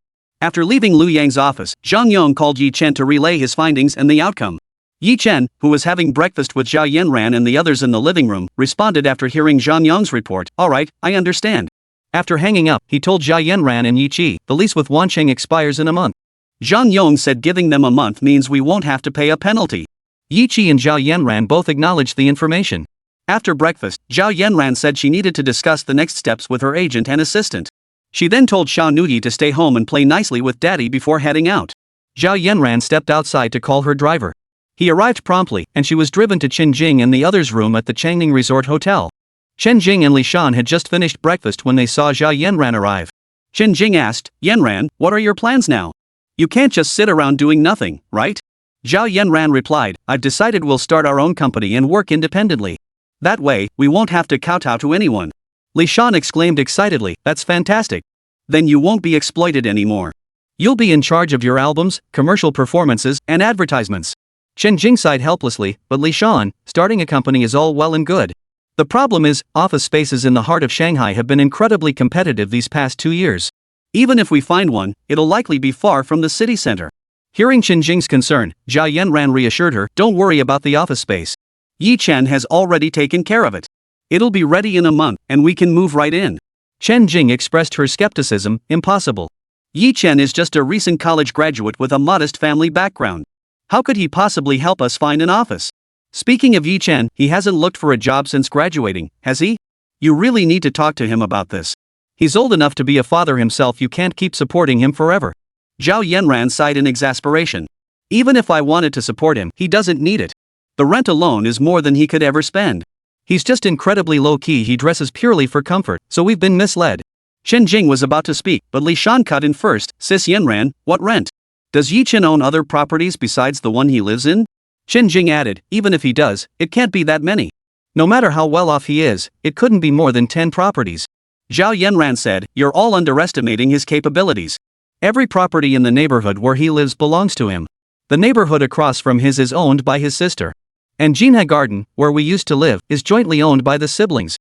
After leaving Lu Yang's office, Zhang Yong called Yi Chen to relay his findings and the outcome. Yi Chen, who was having breakfast with Zhao Yanran and the others in the living room, responded after hearing Zhang Yong's report, alright, I understand. After hanging up, he told Zhao Yanran and Yi Qi, the lease with Wanqing expires in a month. Zhang Yong said giving them a month means we won't have to pay a penalty. Yi Qi and Zhao Yanran both acknowledged the information. After breakfast, Zhao Yanran said she needed to discuss the next steps with her agent and assistant. She then told Xiao Nuoyi to stay home and play nicely with daddy before heading out. Zhao Yanran stepped outside to call her driver. He arrived promptly, and she was driven to Chen Jing and the others' room at the Changning Resort Hotel. Chen Jing and Li Shan had just finished breakfast when they saw Zhao Yanran arrive. Chen Jing asked, Yanran, what are your plans now? You can't just sit around doing nothing, right? Zhao Yanran replied, I've decided we'll start our own company and work independently. That way, we won't have to kowtow to anyone. Li Shan exclaimed excitedly, that's fantastic. Then you won't be exploited anymore. You'll be in charge of your albums, commercial performances, and advertisements. Chen Jing sighed helplessly, but Li Shan, starting a company is all well and good. The problem is, office spaces in the heart of Shanghai have been incredibly competitive these past 2 years. Even if we find one, it'll likely be far from the city center. Hearing Chen Jing's concern, Zhao Yanran reassured her, don't worry about the office space. Yi Chen has already taken care of it. It'll be ready in a month, and we can move right in. Chen Jing expressed her skepticism, impossible. Yi Chen is just a recent college graduate with a modest family background. How could he possibly help us find an office? Speaking of Yi Chen, he hasn't looked for a job since graduating, has he? You really need to talk to him about this. He's old enough to be a father himself, you can't keep supporting him forever. Zhao Yanran sighed in exasperation. Even if I wanted to support him, he doesn't need it. The rent alone is more than he could ever spend. He's just incredibly low-key, he dresses purely for comfort, so we've been misled. Chen Jing was about to speak, but Li Shan cut in first, Sis Yanran, what rent? Does Yi Chen own other properties besides the one he lives in? Chen Jing added, even if he does, it can't be that many. No matter how well off he is, it couldn't be more than 10 properties. Zhao Yanran said, you're all underestimating his capabilities. Every property in the neighborhood where he lives belongs to him. The neighborhood across from his is owned by his sister. And Jinhai Garden, where we used to live, is jointly owned by the siblings.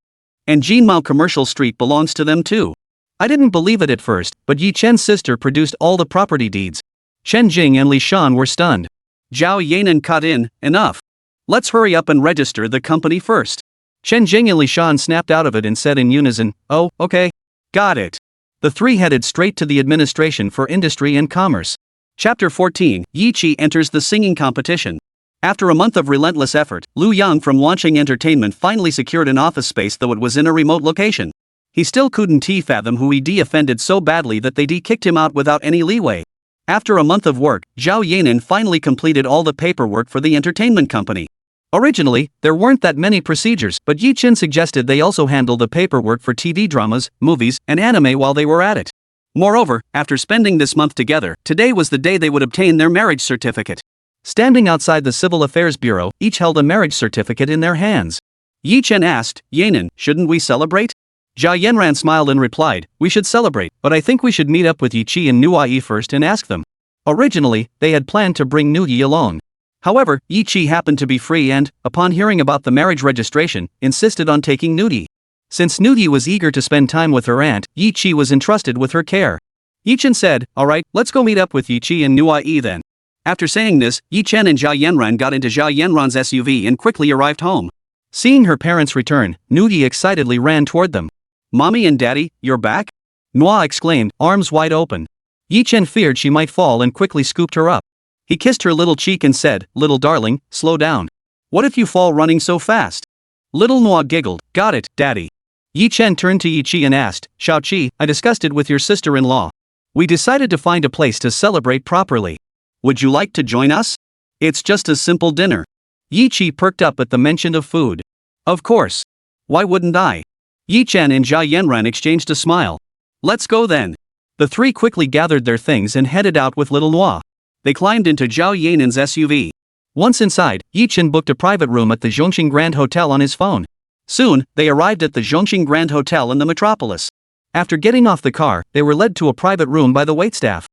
And Jinmao Commercial Street belongs to them too. I didn't believe it at first, but Yi Chen's sister produced all the property deeds. Chen Jing and Li Shan were stunned. Zhao Yanran cut in, enough. Let's hurry up and register the company first. Chen Jing and Li Shan snapped out of it and said in unison, oh, okay. Got it. The three headed straight to the Administration for Industry and Commerce. Chapter 14, Yi Qi enters the singing competition. After a month of relentless effort, Lu Yang from Wanqing Entertainment finally secured an office space, though it was in a remote location. He still couldn't fathom who he offended so badly that they kicked him out without any leeway. After a month of work, Zhao Yanran finally completed all the paperwork for the entertainment company. Originally, there weren't that many procedures, but Yi Chen suggested they also handle the paperwork for TV dramas, movies, and anime while they were at it. Moreover, after spending this month together, today was the day they would obtain their marriage certificate. Standing outside the Civil Affairs Bureau, each held a marriage certificate in their hands. Yi Chen asked, Yanran, shouldn't we celebrate? Zhao Yanran smiled and replied, we should celebrate, but I think we should meet up with Yi Qi and Nuoyi first and ask them. Originally, they had planned to bring Nuoyi along. However, Yi Chi happened to be free and, upon hearing about the marriage registration, insisted on taking Nuoyi. Since Nuoyi was eager to spend time with her aunt, Yi Chi was entrusted with her care. Yi Chen said, "Alright, let's go meet up with Yi Chi and Nuoyi then." After saying this, Yi Chen and Zhao Yanran got into Zhao Yanran's SUV and quickly arrived home. Seeing her parents return, Nuoyi excitedly ran toward them. "Mommy and Daddy, you're back?" Nuoyi exclaimed, arms wide open. Yi Chen feared she might fall and quickly scooped her up. He kissed her little cheek and said, "Little darling, slow down. What if you fall running so fast?" Little Nuoyi giggled, "Got it, Daddy." Yi Chen turned to Yi Chi and asked, "Xiao Qi, I discussed it with your sister-in-law. We decided to find a place to celebrate properly. Would you like to join us? It's just a simple dinner." Yi Chi perked up at the mention of food. "Of course. Why wouldn't I?" Yi Chen and Zhao Yanran exchanged a smile. "Let's go then." The three quickly gathered their things and headed out with little Nuoyi. They climbed into Zhao Yanran's SUV. Once inside, Yi Chen booked a private room at the Zhongxing Grand Hotel on his phone. Soon, they arrived at the Zhongxing Grand Hotel in the metropolis. After getting off the car, they were led to a private room by the waitstaff.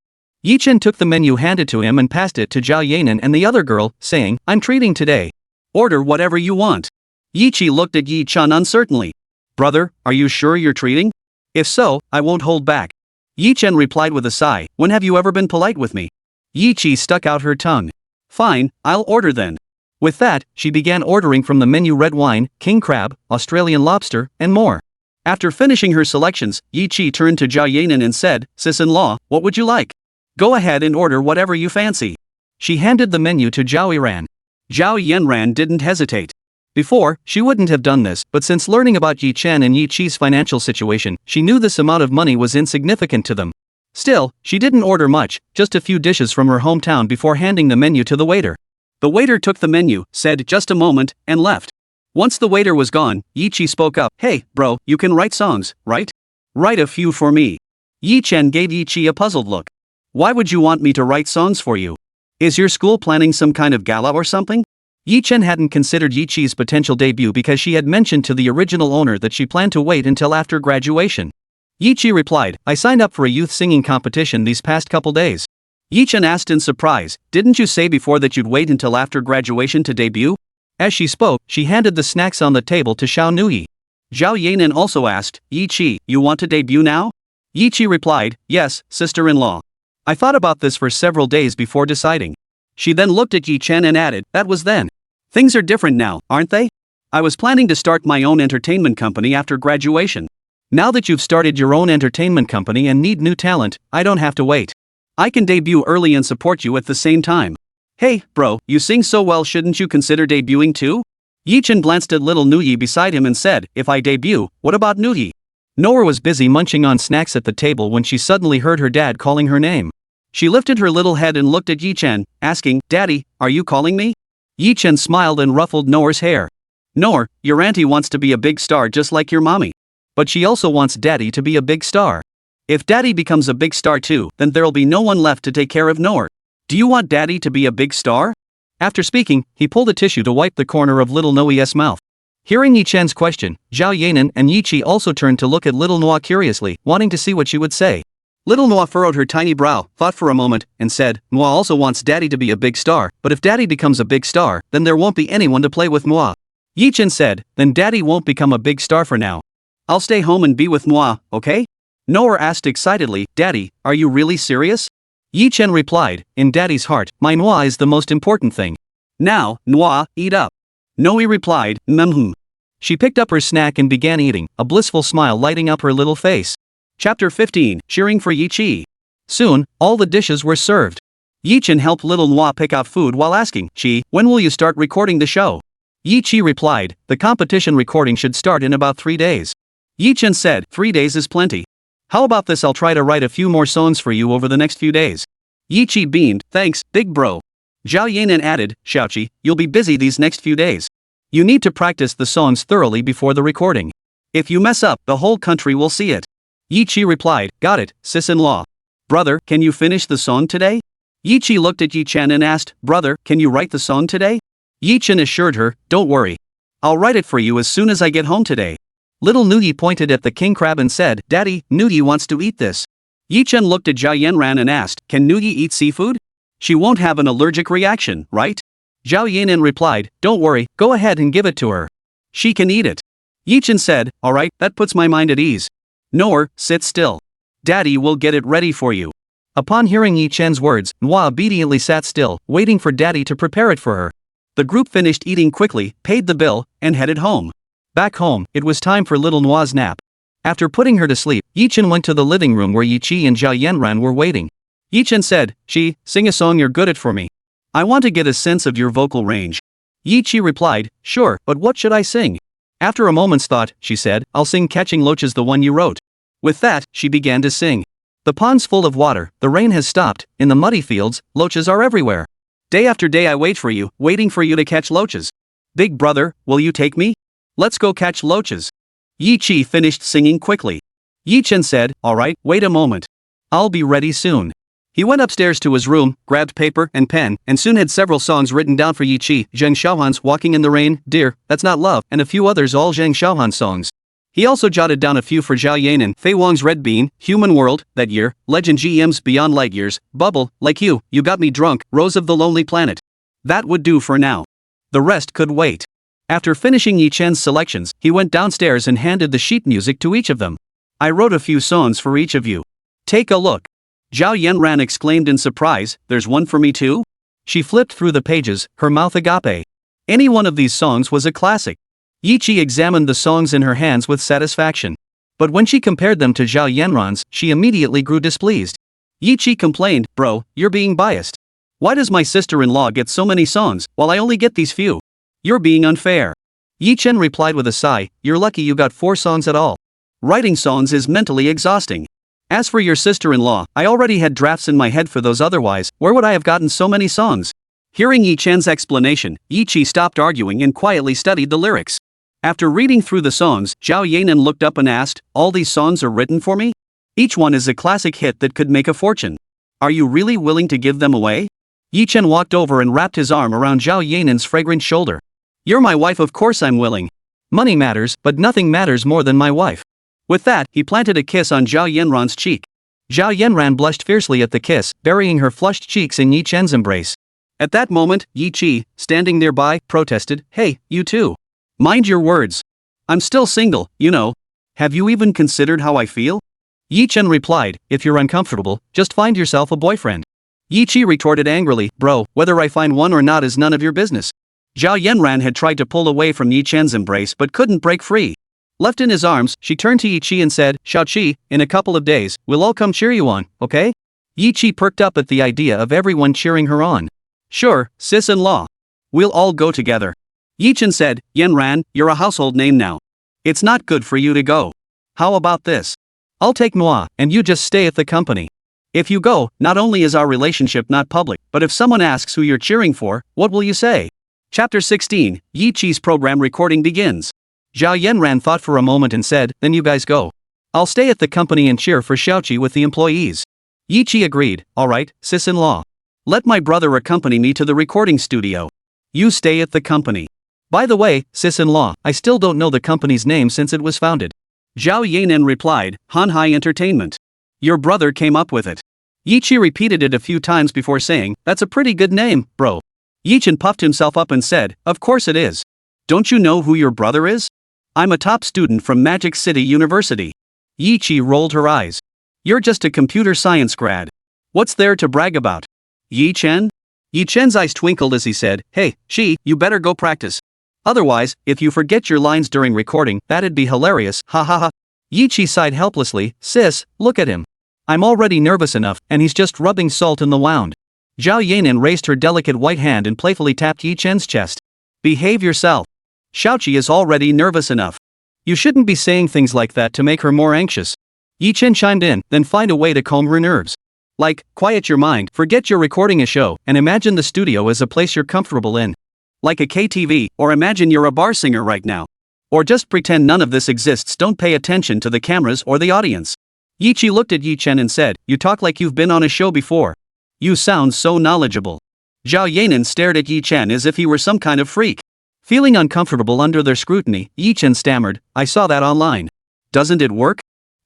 Yi Chen took the menu handed to him and passed it to Zhao Yanran and the other girl, saying, "I'm treating today. Order whatever you want." Yi Chi looked at Yi Chen uncertainly. "Brother, are you sure you're treating? If so, I won't hold back." Yi Chen replied with a sigh, "When have you ever been polite with me?" Yi Chi stuck out her tongue. "Fine, I'll order then." With that, she began ordering from the menu red wine, king crab, Australian lobster, and more. After finishing her selections, Yi Chi turned to Zhao Yanran and said, "Sis-in-law, what would you like? Go ahead and order whatever you fancy." She handed the menu to Zhao Yanran. Zhao Yanran didn't hesitate. Before, she wouldn't have done this, but since learning about Yi Chen and Yi Chi's financial situation, she knew this amount of money was insignificant to them. Still, she didn't order much, just a few dishes from her hometown before handing the menu to the waiter. The waiter took the menu, said "just a moment," and left. Once the waiter was gone, Yi Chi spoke up, "Hey, bro, you can write songs, right? Write a few for me." Yi Chen gave Yi Chi a puzzled look. "Why would you want me to write songs for you? Is your school planning some kind of gala or something?" Yi Chen hadn't considered Yi Chi's potential debut because she had mentioned to the original owner that she planned to wait until after graduation. Yi Chi replied, "I signed up for a youth singing competition these past couple days." Yi Chen asked in surprise, "Didn't you say before that you'd wait until after graduation to debut?" As she spoke, she handed the snacks on the table to Xiao Nuoyi. Zhao Yanran also asked, "Yi Chi, you want to debut now?" Yi Chi replied, "Yes, sister-in-law. I thought about this for several days before deciding." She then looked at Yi Chen and added, "That was then. Things are different now, aren't they? I was planning to start my own entertainment company after graduation. Now that you've started your own entertainment company and need new talent, I don't have to wait. I can debut early and support you at the same time. Hey, bro, you sing so well, shouldn't you consider debuting too?" Yi Chen glanced at little Nuoyi beside him and said, "If I debut, what about Nuoyi?" Noor was busy munching on snacks at the table when she suddenly heard her dad calling her name. She lifted her little head and looked at Yi Chen, asking, "Daddy, are you calling me?" Yi Chen smiled and ruffled Noor's hair. "Noor, your auntie wants to be a big star just like your mommy. But she also wants Daddy to be a big star. If Daddy becomes a big star too, then there'll be no one left to take care of Noor. Do you want Daddy to be a big star?" After speaking, he pulled a tissue to wipe the corner of little Nuoyi's mouth. Hearing Yi Chen's question, Zhao Yanran and Yi Chi also turned to look at little Nuoyi curiously, wanting to see what she would say. Little Nuoyi furrowed her tiny brow, thought for a moment, and said, "Nuoyi also wants Daddy to be a big star, but if Daddy becomes a big star, then there won't be anyone to play with Nuoyi." Yi Chen said, "Then Daddy won't become a big star for now. I'll stay home and be with Nuoyi, okay?" Noor asked excitedly, "Daddy, are you really serious?" Yi Chen replied, "In Daddy's heart, my Nuoyi is the most important thing. Now, Nuoyi, eat up." Nuoyi replied, "Mm-hmm." She picked up her snack and began eating, a blissful smile lighting up her little face. Chapter 15, Cheering for Yi Chi. Soon, all the dishes were served. Yi Chen helped little Nuoyi pick out food while asking, "Chi, when will you start recording the show?" Yi Chi replied, "The competition recording should start in about 3 days." Yi Chen said, 3 days is plenty. How about this, I'll try to write a few more songs for you over the next few days." Yi Chi beamed, "Thanks, big bro." Zhao Yanran added, "Xiao Qi, you'll be busy these next few days. You need to practice the songs thoroughly before the recording. If you mess up, the whole country will see it." Yi Chi replied, "Got it, sis-in-law." "Brother, can you finish the song today?" Yi Chi looked at Yi Chen and asked, "Brother, can you write the song today?" Yi Chen assured her, "Don't worry. I'll write it for you as soon as I get home today." Little Nuoyi pointed at the king crab and said, "Daddy, Nuoyi wants to eat this." Yi Chen looked at Zhao Yanran and asked, "Can Nuoyi eat seafood? She won't have an allergic reaction, right?" Zhao Yanran replied, don't worry, go ahead and give it to her. She can eat it. Yi Chen said, alright, that puts my mind at ease. Noor, sit still. Daddy will get it ready for you. Upon hearing Yi Chen's words, Nuoyi obediently sat still, waiting for Daddy to prepare it for her. The group finished eating quickly, paid the bill, and headed home. Back home, it was time for little Nuoyi's nap. After putting her to sleep, Yi Chen went to the living room where Yi Chi and Zhao Yanran were waiting. Yi Chen said, Chi, sing a song you're good at for me. I want to get a sense of your vocal range. Yi Chi replied, sure, but what should I sing? After a moment's thought, she said, I'll sing Catching Loaches, the one you wrote. With that, she began to sing. The pond's full of water, the rain has stopped, in the muddy fields, loaches are everywhere. Day after day I wait for you, waiting for you to catch loaches. Big brother, will you take me? Let's go catch loaches. Yi Chi finished singing quickly. Yi Chen said, alright, wait a moment. I'll be ready soon. He went upstairs to his room, grabbed paper and pen, and soon had several songs written down for Yi Chi, Zheng Xiaohan's Walking in the Rain, Dear, That's Not Love, and a few others, all Zheng Xiaohan songs. He also jotted down a few for Zhao Yanran, Fei Wang's Red Bean, Human World, That Year, Legend GM's Beyond Light Years, Bubble, Like You, You Got Me Drunk, Rose of the Lonely Planet. That would do for now. The rest could wait. After finishing Yi Chen's selections, he went downstairs and handed the sheet music to each of them. I wrote a few songs for each of you. Take a look. Zhao Yanran exclaimed in surprise, there's one for me too? She flipped through the pages, her mouth agape. Any one of these songs was a classic. Yi Chi examined the songs in her hands with satisfaction. But when she compared them to Zhao Yanran's, she immediately grew displeased. Yi Chi complained, bro, you're being biased. Why does my sister-in-law get so many songs, while I only get these few? You're being unfair. Yi Chen replied with a sigh, you're lucky you got 4 songs at all. Writing songs is mentally exhausting. As for your sister-in-law, I already had drafts in my head for those, otherwise, where would I have gotten so many songs? Hearing Yi Chen's explanation, Yi Chi stopped arguing and quietly studied the lyrics. After reading through the songs, Zhao Yanran looked up and asked, all these songs are written for me? Each one is a classic hit that could make a fortune. Are you really willing to give them away? Yi Chen walked over and wrapped his arm around Zhao Yanran's fragrant shoulder. You're my wife, of course I'm willing. Money matters, but nothing matters more than my wife. With that, he planted a kiss on Zhao Yanran's cheek. Zhao Yanran blushed fiercely at the kiss, burying her flushed cheeks in Yi Chen's embrace. At that moment, Yi Chi, standing nearby, protested, hey, you too. Mind your words. I'm still single, you know. Have you even considered how I feel? Yi Chen replied, if you're uncomfortable, just find yourself a boyfriend. Yi Chi retorted angrily, bro, whether I find one or not is none of your business. Zhao Yanran had tried to pull away from Yi Chen's embrace but couldn't break free. Left in his arms, she turned to Yi Chi and said, Xiao Chi, in a couple of days, we'll all come cheer you on, okay? Yi Chi perked up at the idea of everyone cheering her on. Sure, sis-in-law. We'll all go together. Yi Chen said, Yanran, you're a household name now. It's not good for you to go. How about this? I'll take Nuoyi, and you just stay at the company. If you go, not only is our relationship not public, but if someone asks who you're cheering for, what will you say? Chapter 16, Yi Chi's program recording begins. Zhao Yanran thought for a moment and said, then you guys go. I'll stay at the company and cheer for Xiaoqi with the employees. Yi Chi agreed, alright, sis-in-law. Let my brother accompany me to the recording studio. You stay at the company. By the way, sis-in-law, I still don't know the company's name since it was founded. Zhao Yanran replied, Shanghai Entertainment. Your brother came up with it. Yi Chi repeated it a few times before saying, that's a pretty good name, bro. Yi Chen puffed himself up and said, of course it is. Don't you know who your brother is? I'm a top student from Magic City University. Yi Chi rolled her eyes. You're just a computer science grad. What's there to brag about? Yi Chen? Yi Chen's eyes twinkled as he said, hey, Chi, you better go practice. Otherwise, if you forget your lines during recording, that'd be hilarious, ha ha ha. Yi Chi sighed helplessly, sis, look at him. I'm already nervous enough, and he's just rubbing salt in the wound. Zhao Yanran raised her delicate white hand and playfully tapped Yi Chen's chest. Behave yourself. Xiaoqi is already nervous enough. You shouldn't be saying things like that to make her more anxious. Yi Chen chimed in, then find a way to calm her nerves. Like, quiet your mind, forget you're recording a show, and imagine the studio as a place you're comfortable in. Like a KTV, or imagine you're a bar singer right now. Or just pretend none of this exists, don't pay attention to the cameras or the audience. Yi Chi looked at Yi Chen and said, you talk like you've been on a show before. You sound so knowledgeable. Zhao Yanran stared at Yi Chen as if he were some kind of freak. Feeling uncomfortable under their scrutiny, Yi Chen stammered, I saw that online. Doesn't it work?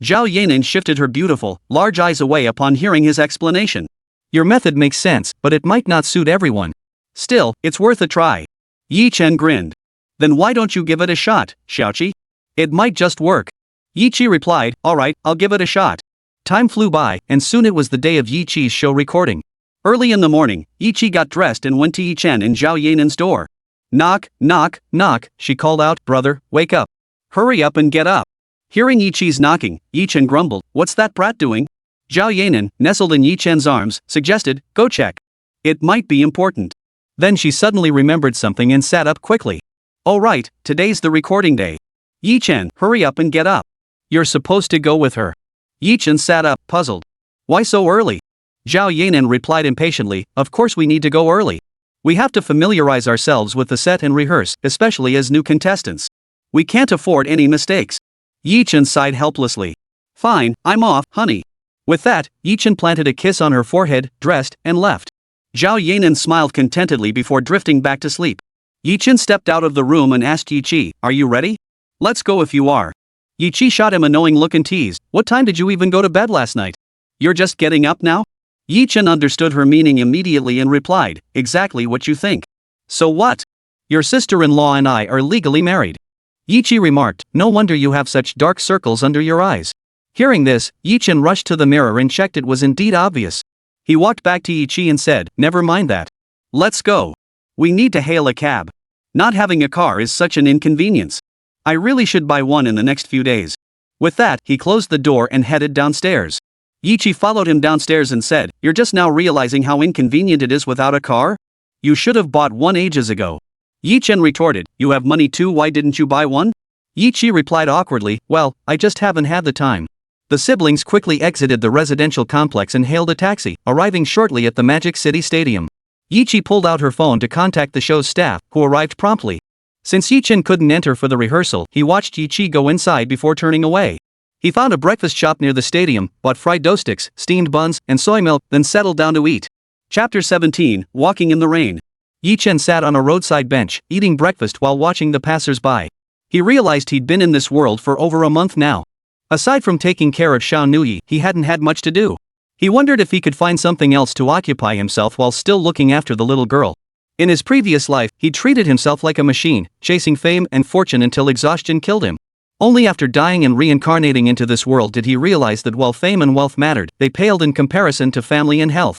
Zhao Yanran shifted her beautiful, large eyes away upon hearing his explanation. Your method makes sense, but it might not suit everyone. Still, it's worth a try. Yi Chen grinned. Then why don't you give it a shot, Xiaoqi? It might just work. Yi Qi replied, alright, I'll give it a shot. Time flew by, and soon it was the day of Yi Qi's show recording. Early in the morning, Yi Qi got dressed and went to Yi Chen in Zhao Yanran's door. Knock, knock, knock, she called out, brother, wake up. Hurry up and get up. Hearing Yi Qi's knocking, Yi Chen grumbled, what's that brat doing? Zhao Yanran, nestled in Yi Chen's arms, suggested, go check. It might be important. Then she suddenly remembered something and sat up quickly. Oh right, today's the recording day. Yi Chen, hurry up and get up. You're supposed to go with her. Yi Chen sat up, puzzled. Why so early? Zhao Yanran replied impatiently, of course we need to go early. We have to familiarize ourselves with the set and rehearse, especially as new contestants. We can't afford any mistakes. Yi Chen sighed helplessly. Fine, I'm off, honey. With that, Yi Chen planted a kiss on her forehead, dressed, and left. Zhao Yanran smiled contentedly before drifting back to sleep. Yi Chen stepped out of the room and asked Yi Qi, are you ready? Let's go if you are. Yi Qi shot him a knowing look and teased, what time did you even go to bed last night? You're just getting up now? Yi Chen understood her meaning immediately and replied, exactly what you think. So what? Your sister-in-law and I are legally married. Yi Qi remarked, no wonder you have such dark circles under your eyes. Hearing this, Yi Chen rushed to the mirror and checked it was indeed obvious. He walked back to Yi Qi and said, never mind that. Let's go. We need to hail a cab. Not having a car is such an inconvenience. I really should buy one in the next few days. With that, he closed the door and headed downstairs. Yi Qi followed him downstairs and said, you're just now realizing how inconvenient it is without a car? You should have bought one ages ago. Yi Chen retorted, you have money too, why didn't you buy one? Yi Qi replied awkwardly, well, I just haven't had the time. The siblings quickly exited the residential complex and hailed a taxi, arriving shortly at the Magic City Stadium. Yi Qi pulled out her phone to contact the show's staff, who arrived promptly. Since Yi Chen couldn't enter for the rehearsal, he watched Yi Qi go inside before turning away. He found a breakfast shop near the stadium, bought fried dough sticks, steamed buns, and soy milk, then settled down to eat. Chapter 17, Walking in the Rain. Yi Chen sat on a roadside bench, eating breakfast while watching the passers-by. He realized he'd been in this world for over a month now. Aside from taking care of Nuoyi, he hadn't had much to do. He wondered if he could find something else to occupy himself while still looking after the little girl. In his previous life, he treated himself like a machine, chasing fame and fortune until exhaustion killed him. Only after dying and reincarnating into this world did he realize that while fame and wealth mattered, they paled in comparison to family and health.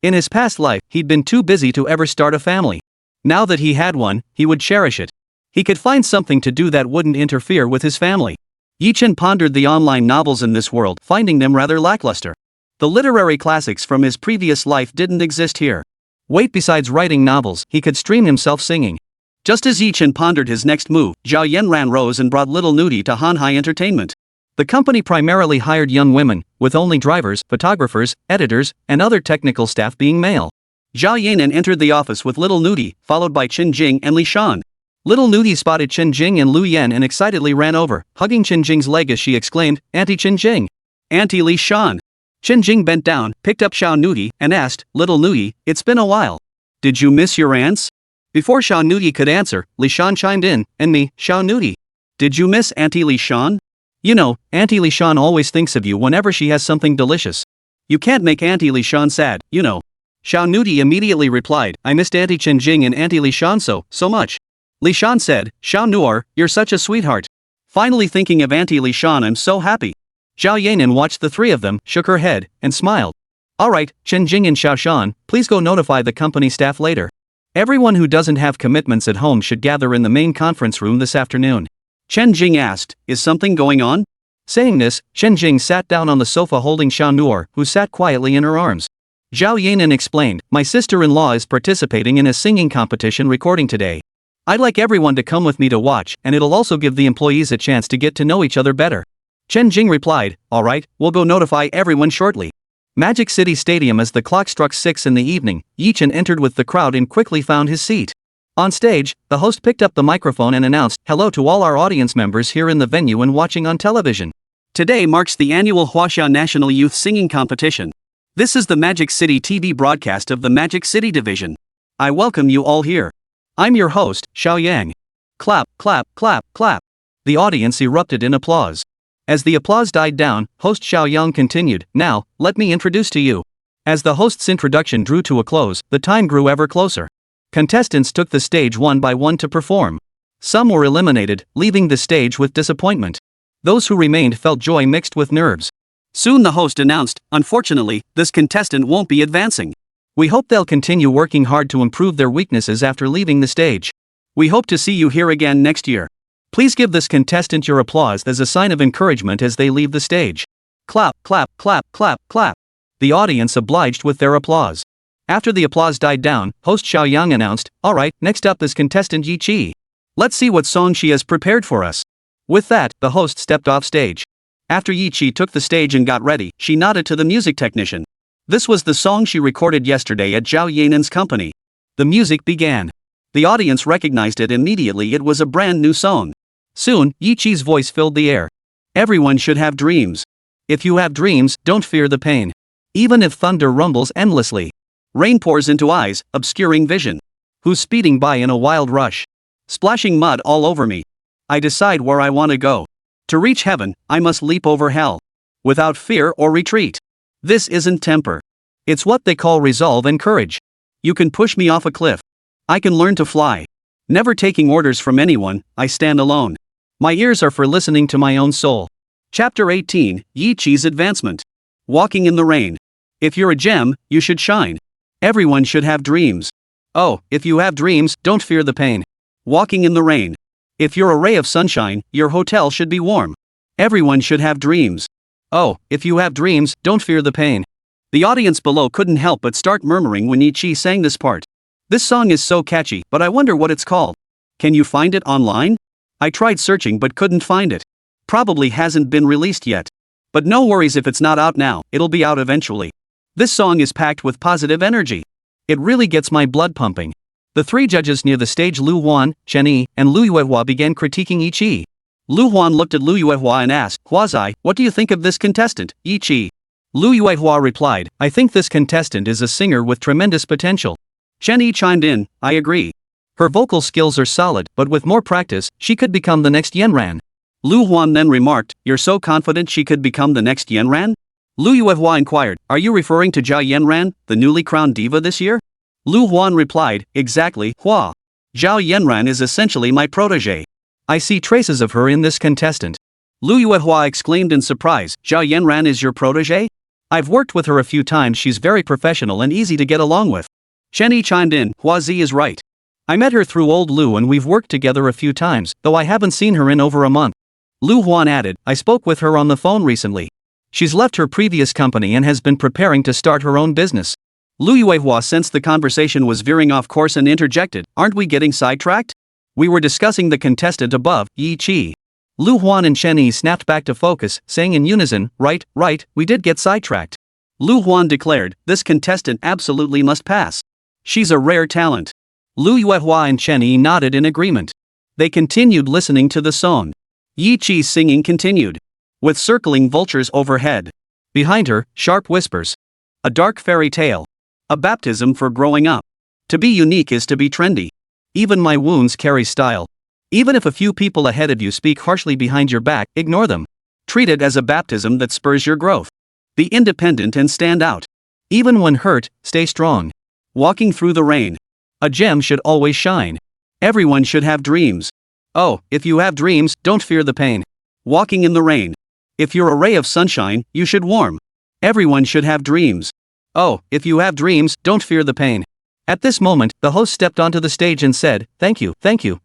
In his past life, he'd been too busy to ever start a family. Now that he had one, he would cherish it. He could find something to do that wouldn't interfere with his family. Yi Chen pondered the online novels in this world, finding them rather lackluster. The literary classics from his previous life didn't exist here. Wait, besides writing novels, he could stream himself singing. Just as Yi Chen pondered his next move, Zhao Yanran rose and brought little Nuoyi to Shanghai Entertainment. The company primarily hired young women, with only drivers, photographers, editors, and other technical staff being male. Zhao Yanran entered the office with little Nuoyi, followed by Chen Jing and Li Shan. Little Nuoyi spotted Chen Jing and Lu Yan and excitedly ran over, hugging Chen Jing's leg as she exclaimed, Auntie Chen Jing. Auntie Li Shan. Chen Jing bent down, picked up Nuoyi, and asked, little Nuoyi, it's been a while. Did you miss your aunts? Before Nuoyi could answer, Li Shan chimed in, and me, Nuoyi. Did you miss Auntie Li Shan? You know, Auntie Li Shan always thinks of you whenever she has something delicious. You can't make Auntie Li Shan sad, you know. Nuoyi immediately replied, I missed Auntie Chen Jing and Auntie Li Shan so much. Li Shan said, Nuoyi, you're such a sweetheart. Finally thinking of Auntie Li Shan, I'm so happy. Zhao Yanran watched the three of them, shook her head, and smiled. Alright, Chen Jing and Xiao Shan, please go notify the company staff later. Everyone who doesn't have commitments at home should gather in the main conference room this afternoon. Chen Jing asked, is something going on? Saying this, Chen Jing sat down on the sofa holding Nuoyi, who sat quietly in her arms. Zhao Yanran explained, my sister-in-law is participating in a singing competition recording today. I'd like everyone to come with me to watch, and it'll also give the employees a chance to get to know each other better. Chen Jing replied, alright, we'll go notify everyone shortly. Magic City Stadium. As the clock struck 6 in the evening, Yi Chen entered with the crowd and quickly found his seat. On stage, the host picked up the microphone and announced, hello to all our audience members here in the venue and watching on television. Today marks the annual Huaxia National Youth Singing Competition. This is the Magic City TV broadcast of the Magic City Division. I welcome you all here. I'm your host, Xiao Yang. Clap, clap, clap, clap. The audience erupted in applause. As the applause died down, host Xiao Yang continued, now, let me introduce to you. As the host's introduction drew to a close, the time grew ever closer. Contestants took the stage one by one to perform. Some were eliminated, leaving the stage with disappointment. Those who remained felt joy mixed with nerves. Soon the host announced, "Unfortunately, this contestant won't be advancing. We hope they'll continue working hard to improve their weaknesses after leaving the stage. We hope to see you here again next year. Please give this contestant your applause as a sign of encouragement as they leave the stage." Clap, clap, clap, clap, clap. The audience obliged with their applause. After the applause died down, host Zhao Yanran announced, "Alright, next up is contestant Yi Qi. Let's see what song she has prepared for us." With that, the host stepped off stage. After Yi Qi took the stage and got ready, she nodded to the music technician. This was the song she recorded yesterday at Zhao Yanran's company. The music began. The audience recognized it immediately. It was a brand new song. Soon, Yi Qi's voice filled the air. "Everyone should have dreams. If you have dreams, don't fear the pain. Even if thunder rumbles endlessly. Rain pours into eyes, obscuring vision. Who's speeding by in a wild rush? Splashing mud all over me. I decide where I want to go. To reach heaven, I must leap over hell. Without fear or retreat. This isn't temper. It's what they call resolve and courage. You can push me off a cliff. I can learn to fly. Never taking orders from anyone, I stand alone. My ears are for listening to my own soul." Chapter 18, Yi Qi's Advancement. Walking in the rain. If you're a gem, you should shine. Everyone should have dreams. Oh, if you have dreams, don't fear the pain. Walking in the rain. If you're a ray of sunshine, your hotel should be warm. Everyone should have dreams. Oh, if you have dreams, don't fear the pain. The audience below couldn't help but start murmuring when Yi Qi sang this part. This song is so catchy, but I wonder what it's called. Can you find it online? I tried searching but couldn't find it. Probably hasn't been released yet. But no worries if it's not out now, it'll be out eventually. This song is packed with positive energy. It really gets my blood pumping. The three judges near the stage, Lu Huan, Chen, and Lu Yuehua, began critiquing Yi Qi. Lu Huan looked at Lu Yuehua and asked, "Huazai, what do you think of this contestant, Yi Qi?" Lu Yuehua replied, "I think this contestant is a singer with tremendous potential." Chen chimed in, "I agree. Her vocal skills are solid, but with more practice, she could become the next Yanran." Lu Huan then remarked, "You're so confident she could become the next Yanran?" Lu Yuehua inquired, "Are you referring to Zhao Yanran, the newly crowned diva this year?" Lu Huan replied, "Exactly, Hua. Zhao Yanran is essentially my protege. I see traces of her in this contestant." Lu Yuehua exclaimed in surprise, "Zhao Yanran is your protege? I've worked with her a few times. She's very professional and easy to get along with." Chen chimed in, "Huazi is right. I met her through old Lu and we've worked together a few times, though I haven't seen her in over a month." Lu Huan added, "I spoke with her on the phone recently. She's left her previous company and has been preparing to start her own business." Lu Yuehua sensed the conversation was veering off course and interjected, "Aren't we getting sidetracked? We were discussing the contestant above, Yi Qi." Lu Huan and Chen snapped back to focus, saying in unison, right, we did get sidetracked." Lu Huan declared, "This contestant absolutely must pass. She's a rare talent." Lu Yuehua and Chen nodded in agreement. They continued listening to the song. Yi Qi's singing continued. With circling vultures overhead. Behind her, sharp whispers. A dark fairy tale. A baptism for growing up. To be unique is to be trendy. Even my wounds carry style. Even if a few people ahead of you speak harshly behind your back, ignore them. Treat it as a baptism that spurs your growth. Be independent and stand out. Even when hurt, stay strong. Walking through the rain. A gem should always shine. Everyone should have dreams. Oh, if you have dreams, don't fear the pain. Walking in the rain. If you're a ray of sunshine, you should warm. Everyone should have dreams. Oh, if you have dreams, don't fear the pain. At this moment, the host stepped onto the stage and said, thank you,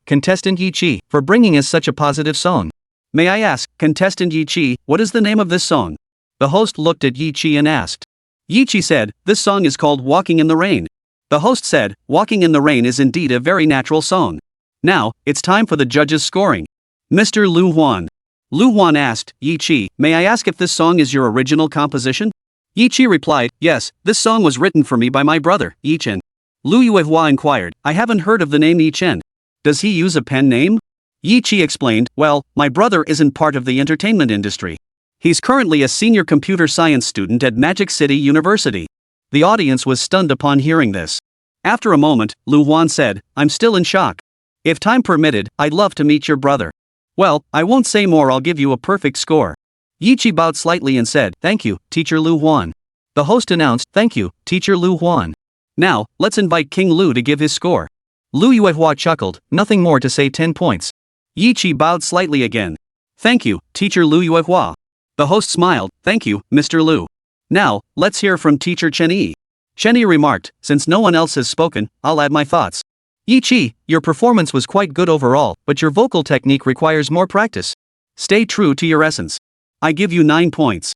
contestant Yi Qi, for bringing us such a positive song. May I ask, contestant Yi Qi, what is the name of this song?" The host looked at Yi Qi and asked. Yi Qi said, "This song is called Walking in the Rain." The host said, "Walking in the Rain is indeed a very natural song. Now, it's time for the judges' scoring. Mr. Lu Huan." Lu Huan asked, "Yi Qi, may I ask if this song is your original composition?" Yi Qi replied, "Yes, this song was written for me by my brother, Yi Chen." Lu Yuehua inquired, "I haven't heard of the name Yi Chen. Does he use a pen name?" Yi Qi explained, "Well, my brother isn't part of the entertainment industry. He's currently a senior computer science student at Magic City University." The audience was stunned upon hearing this. After a moment, Lu Huan said, "I'm still in shock. If time permitted, I'd love to meet your brother." "Well, I won't say more, I'll give you a perfect score." Yi Qi bowed slightly and said, "Thank you, Teacher Lu Huan." The host announced, "Thank you, Teacher Lu Huan." Now, let's invite King Lu to give his score. Lu Yuehua chuckled, nothing more to say 10 points. Yi Chi bowed slightly again. Thank you, Teacher Lu Yuehua. The host smiled, thank you, Mr. Lu. Now, let's hear from Teacher Chen Yi. Chen Yi remarked, since no one else has spoken, I'll add my thoughts. Yi Chi, your performance was quite good overall, but your vocal technique requires more practice. Stay true to your essence. I give you 9 points.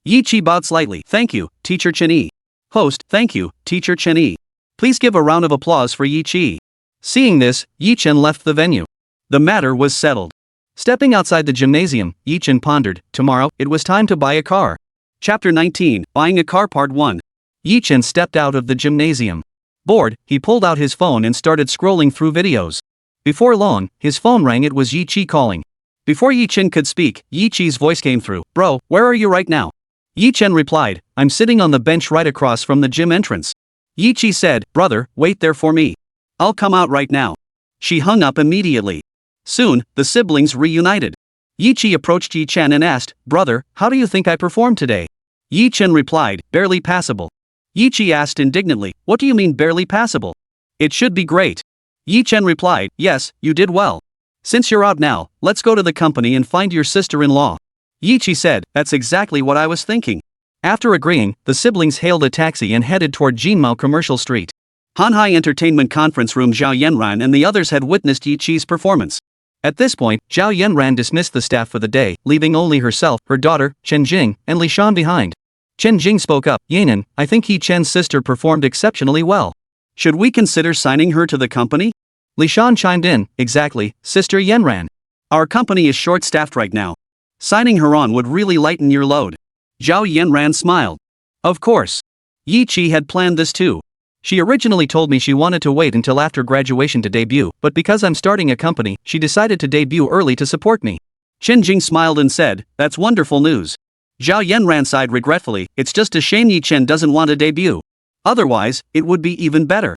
Yi Chi bowed slightly. Thank you, Teacher Chen Yi. Host, thank you, Teacher Chen Yi. Please give a round of applause for Yi Chi. Seeing this, Yi Chen left the venue. The matter was settled. Stepping outside the gymnasium, Yi Chen pondered, tomorrow, it was time to buy a car. Chapter 19, Buying a Car Part 1. Yi Chen stepped out of the gymnasium. Bored, he pulled out his phone and started scrolling through videos. Before long, his phone rang. It was Yi Chi calling. Before Yi Chen could speak, Yi Chi's voice came through. Bro, where are you right now? Yi Chen replied, I'm sitting on the bench right across from the gym entrance. Yi Chi said, brother, wait there for me. I'll come out right now. She hung up immediately. Soon, the siblings reunited. Yi Chi approached Yi Chen and asked, brother, how do you think I performed today? Yi Chen replied, barely passable. Yi Chi asked indignantly, what do you mean barely passable? It should be great. Yi Chen replied, yes, you did well. Since you're out now, let's go to the company and find your sister-in-law. Yi Chi said, that's exactly what I was thinking. After agreeing, the siblings hailed a taxi and headed toward Jinmao Commercial Street. Shanghai Entertainment Conference Room. Zhao Yanran and the others had witnessed Yi Chi's performance. At this point, Zhao Yanran dismissed the staff for the day, leaving only herself, her daughter, Chen Jing, and Li Shan behind. Chen Jing spoke up, Yanan, I think Yi Chen's sister performed exceptionally well. Should we consider signing her to the company? Li Shan chimed in, exactly, Sister Yanran. Our company is short-staffed right now. Signing her on would really lighten your load. Zhao Yanran smiled. Of course. Yi Chi had planned this too. She originally told me she wanted to wait until after graduation to debut, but because I'm starting a company, she decided to debut early to support me. Chen Jing smiled and said, that's wonderful news. Zhao Yanran sighed regretfully, it's just a shame Yi Chen doesn't want to debut. Otherwise, it would be even better.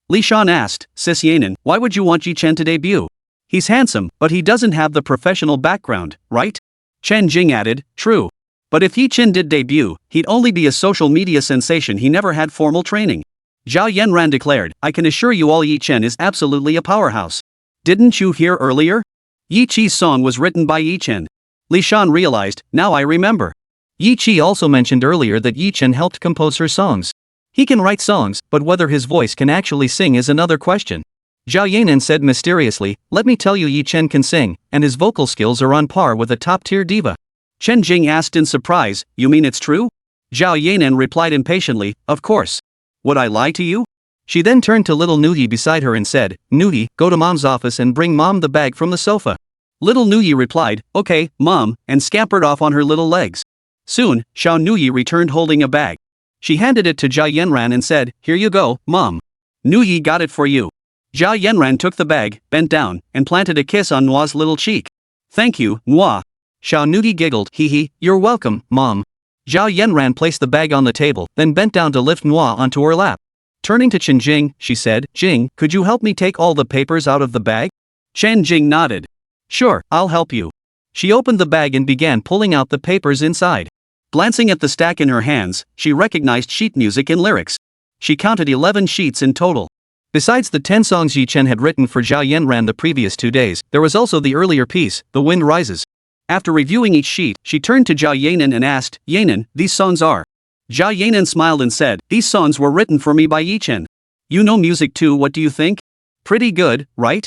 Li Shan asked, Sis Yanan, why would you want Yi Chen to debut? He's handsome, but he doesn't have the professional background, right? Chen Jing added, true. But if Yi Chen did debut, he'd only be a social media sensation. He never had formal training. Zhao Yanran declared, I can assure you all Yi Chen is absolutely a powerhouse. Didn't you hear earlier? Yi Chi's song was written by Yi Chen. Li Shan realized, now I remember. Yi Chi also mentioned earlier that Yi Chen helped compose her songs. He can write songs, but whether his voice can actually sing is another question. Zhao Yanran said mysteriously, let me tell you Yi Chen can sing, and his vocal skills are on par with a top-tier diva. Chen Jing asked in surprise, you mean it's true? Zhao Yanran replied impatiently, of course. Would I lie to you? She then turned to little Nuoyi beside her and said, Nuoyi, go to mom's office and bring mom the bag from the sofa. Little Nuoyi replied, okay, mom, and scampered off on her little legs. Soon, Xiao Nuoyi returned holding a bag. She handed it to Zhao Yanran and said, here you go, mom. Nuoyi got it for you. Zhao Yanran took the bag, bent down, and planted a kiss on Nuo's little cheek. Thank you, Nuo. Xiao Nuoyi giggled, hee, you're welcome, mom. Zhao Yanran placed the bag on the table, then bent down to lift Nuo onto her lap. Turning to Chen Jing, she said, Jing, could you help me take all the papers out of the bag? Chen Jing nodded. Sure, I'll help you. She opened the bag and began pulling out the papers inside. Glancing at the stack in her hands, she recognized sheet music and lyrics. She counted 11 sheets in total. Besides the 10 songs Yi Chen had written for Zhao Yanran the previous 2 days, there was also the earlier piece, The Wind Rises. After reviewing each sheet, she turned to Zhao Yanan and asked, Yanan, these songs are? Zhao Yanan smiled and said, these songs were written for me by Yi Chen. You know music too, what do you think? Pretty good, right?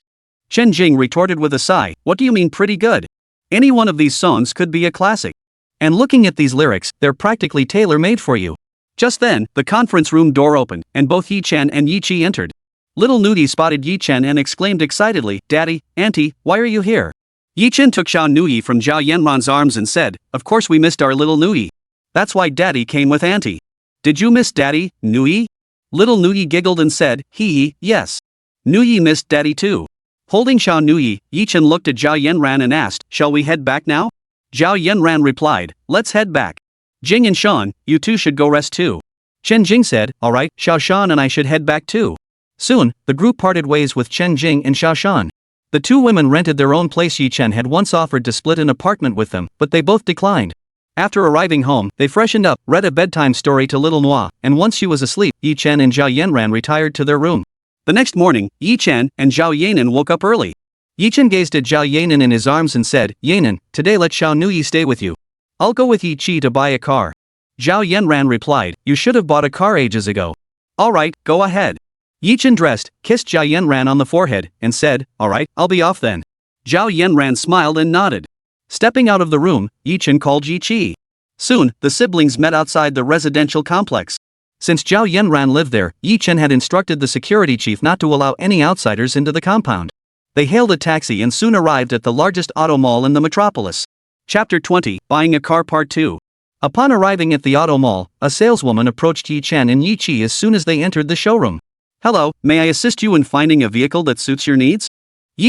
Chen Jing retorted with a sigh, what do you mean pretty good? Any one of these songs could be a classic. And looking at these lyrics, they're practically tailor-made for you. Just then, the conference room door opened, and both Yi Chen and Yi Chi entered. Little Nuoyi spotted Yi Chen and exclaimed excitedly, Daddy, Auntie, why are you here? Yi Chen took Xiao Nuoyi from Zhao Yanran's arms and said, of course we missed our little Nuoyi. That's why Daddy came with Auntie. Did you miss Daddy, Nuoyi? Little Nuoyi giggled and said, hee, yes. Nuoyi missed Daddy too. Holding Xiao Nuoyi, Yi Chen looked at Zhao Yanran and asked, shall we head back now? Zhao Yanran replied, let's head back. Jing and Shan, you two should go rest too. Chen Jing said, alright, Xiao Shan and I should head back too. Soon, the group parted ways with Chen Jing and Xiao Shan. The two women rented their own place. Yi Chen had once offered to split an apartment with them, but they both declined. After arriving home, they freshened up, read a bedtime story to little Nuoyi, and once she was asleep, Chen and Zhao Yanran retired to their room. The next morning, Chen and Zhao Yanran woke up early. Chen gazed at Zhao Yanran in his arms and said, "Yanran, today let Xiao Nuoyi stay with you. I'll go with Chi to buy a car." Zhao Yanran replied, "You should have bought a car ages ago." "Alright, go ahead." Chen dressed, kissed Zhao Yanran on the forehead, and said, "Alright, I'll be off then." Zhao Yanran smiled and nodded. Stepping out of the room, Chen called Chi. Soon, the siblings met outside the residential complex. Since Zhao Yanran lived there, Chen had instructed the security chief not to allow any outsiders into the compound. They hailed a taxi and soon arrived at the largest auto mall in the metropolis. Chapter 20, Buying a Car Part 2. Upon arriving at the auto mall, a saleswoman approached Chen and Chi as soon as they entered the showroom. "Hello, may I assist you in finding a vehicle that suits your needs?"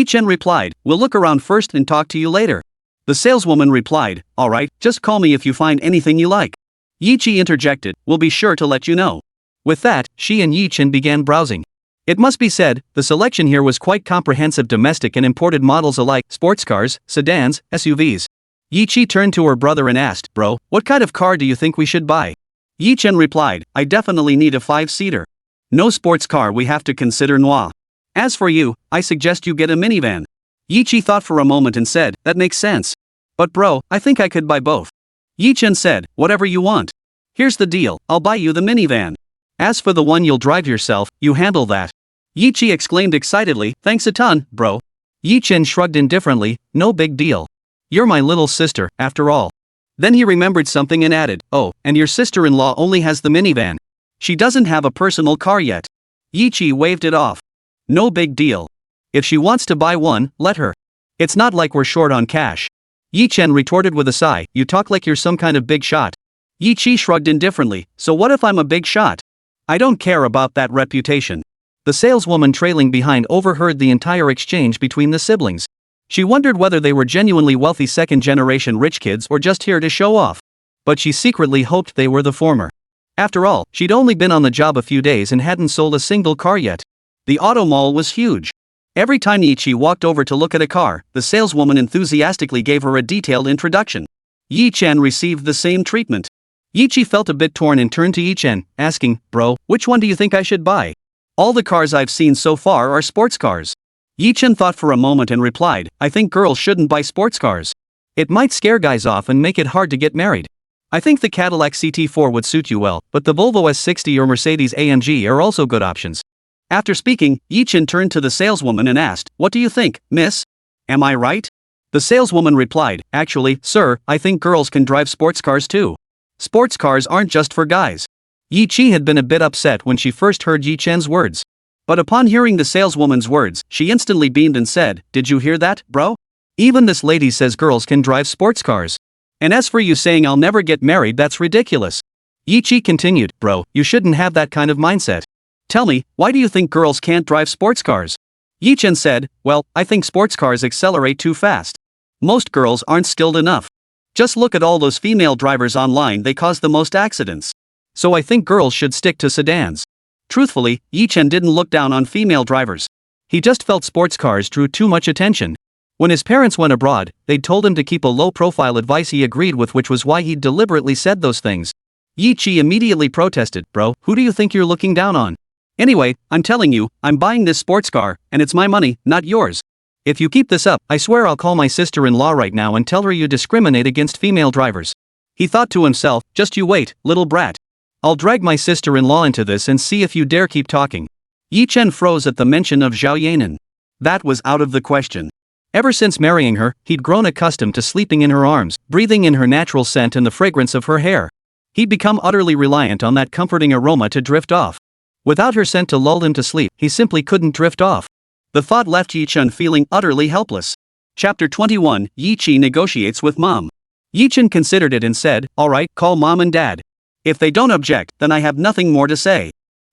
Chen replied, "We'll look around first and talk to you later." The saleswoman replied, "Alright, just call me if you find anything you like." Chi interjected, "We'll be sure to let you know." With that, she and Chen began browsing. It must be said, the selection here was quite comprehensive, domestic and imported models alike, sports cars, sedans, SUVs. Chi turned to her brother and asked, "Bro, what kind of car do you think we should buy?" Chen replied, "I definitely need a 5-seater. No sports car, we have to consider Nuoyi. As for you, I suggest you get a minivan." Chi thought for a moment and said, "That makes sense. But bro, I think I could buy both." Chen said, "Whatever you want. Here's the deal, I'll buy you the minivan. As for the one you'll drive yourself, you handle that." Chi exclaimed excitedly, "Thanks a ton, bro." Chen shrugged indifferently, "No big deal. You're my little sister, after all." Then he remembered something and added, "Oh, and your sister-in-law only has the minivan. She doesn't have a personal car yet." Chi waved it off. "No big deal. If she wants to buy one, let her. It's not like we're short on cash." Chen retorted with a sigh, "You talk like you're some kind of big shot." Chi shrugged indifferently, "So what if I'm a big shot? I don't care about that reputation." The saleswoman trailing behind overheard the entire exchange between the siblings. She wondered whether they were genuinely wealthy second-generation rich kids or just here to show off. But she secretly hoped they were the former. After all, she'd only been on the job a few days and hadn't sold a single car yet. The auto mall was huge. Every time Chi walked over to look at a car, the saleswoman enthusiastically gave her a detailed introduction. Chen received the same treatment. Chi felt a bit torn and turned to Chen, asking, "Bro, which one do you think I should buy? All the cars I've seen so far are sports cars." Chen thought for a moment and replied, "I think girls shouldn't buy sports cars. It might scare guys off and make it hard to get married. I think the Cadillac CT4 would suit you well, but the Volvo S60 or Mercedes AMG are also good options." After speaking, Chen turned to the saleswoman and asked, "What do you think, miss? Am I right?" The saleswoman replied, "Actually, sir, I think girls can drive sports cars too. Sports cars aren't just for guys." Chi had been a bit upset when she first heard Chen's words. But upon hearing the saleswoman's words, she instantly beamed and said, "Did you hear that, bro? Even this lady says girls can drive sports cars. And as for you saying I'll never get married, that's ridiculous." Chi continued, "Bro, you shouldn't have that kind of mindset. Tell me, why do you think girls can't drive sports cars?" Chen said, "Well, I think sports cars accelerate too fast. Most girls aren't skilled enough. Just look at all those female drivers online, they cause the most accidents. So I think girls should stick to sedans." Truthfully, Chen didn't look down on female drivers. He just felt sports cars drew too much attention. When his parents went abroad, they'd told him to keep a low-profile, advice he agreed with, which was why he'd deliberately said those things. Chi immediately protested, "Bro, who do you think you're looking down on? Anyway, I'm telling you, I'm buying this sports car, and it's my money, not yours. If you keep this up, I swear I'll call my sister-in-law right now and tell her you discriminate against female drivers." He thought to himself, "Just you wait, little brat. I'll drag my sister-in-law into this and see if you dare keep talking." Chen froze at the mention of Zhao Yanran. That was out of the question. Ever since marrying her, he'd grown accustomed to sleeping in her arms, breathing in her natural scent and the fragrance of her hair. He'd become utterly reliant on that comforting aroma to drift off. Without her scent to lull him to sleep, he simply couldn't drift off. The thought left Chen feeling utterly helpless. Chapter 21, Chi negotiates with mom. Chen considered it and said, "Alright, call mom and dad. If they don't object, then I have nothing more to say.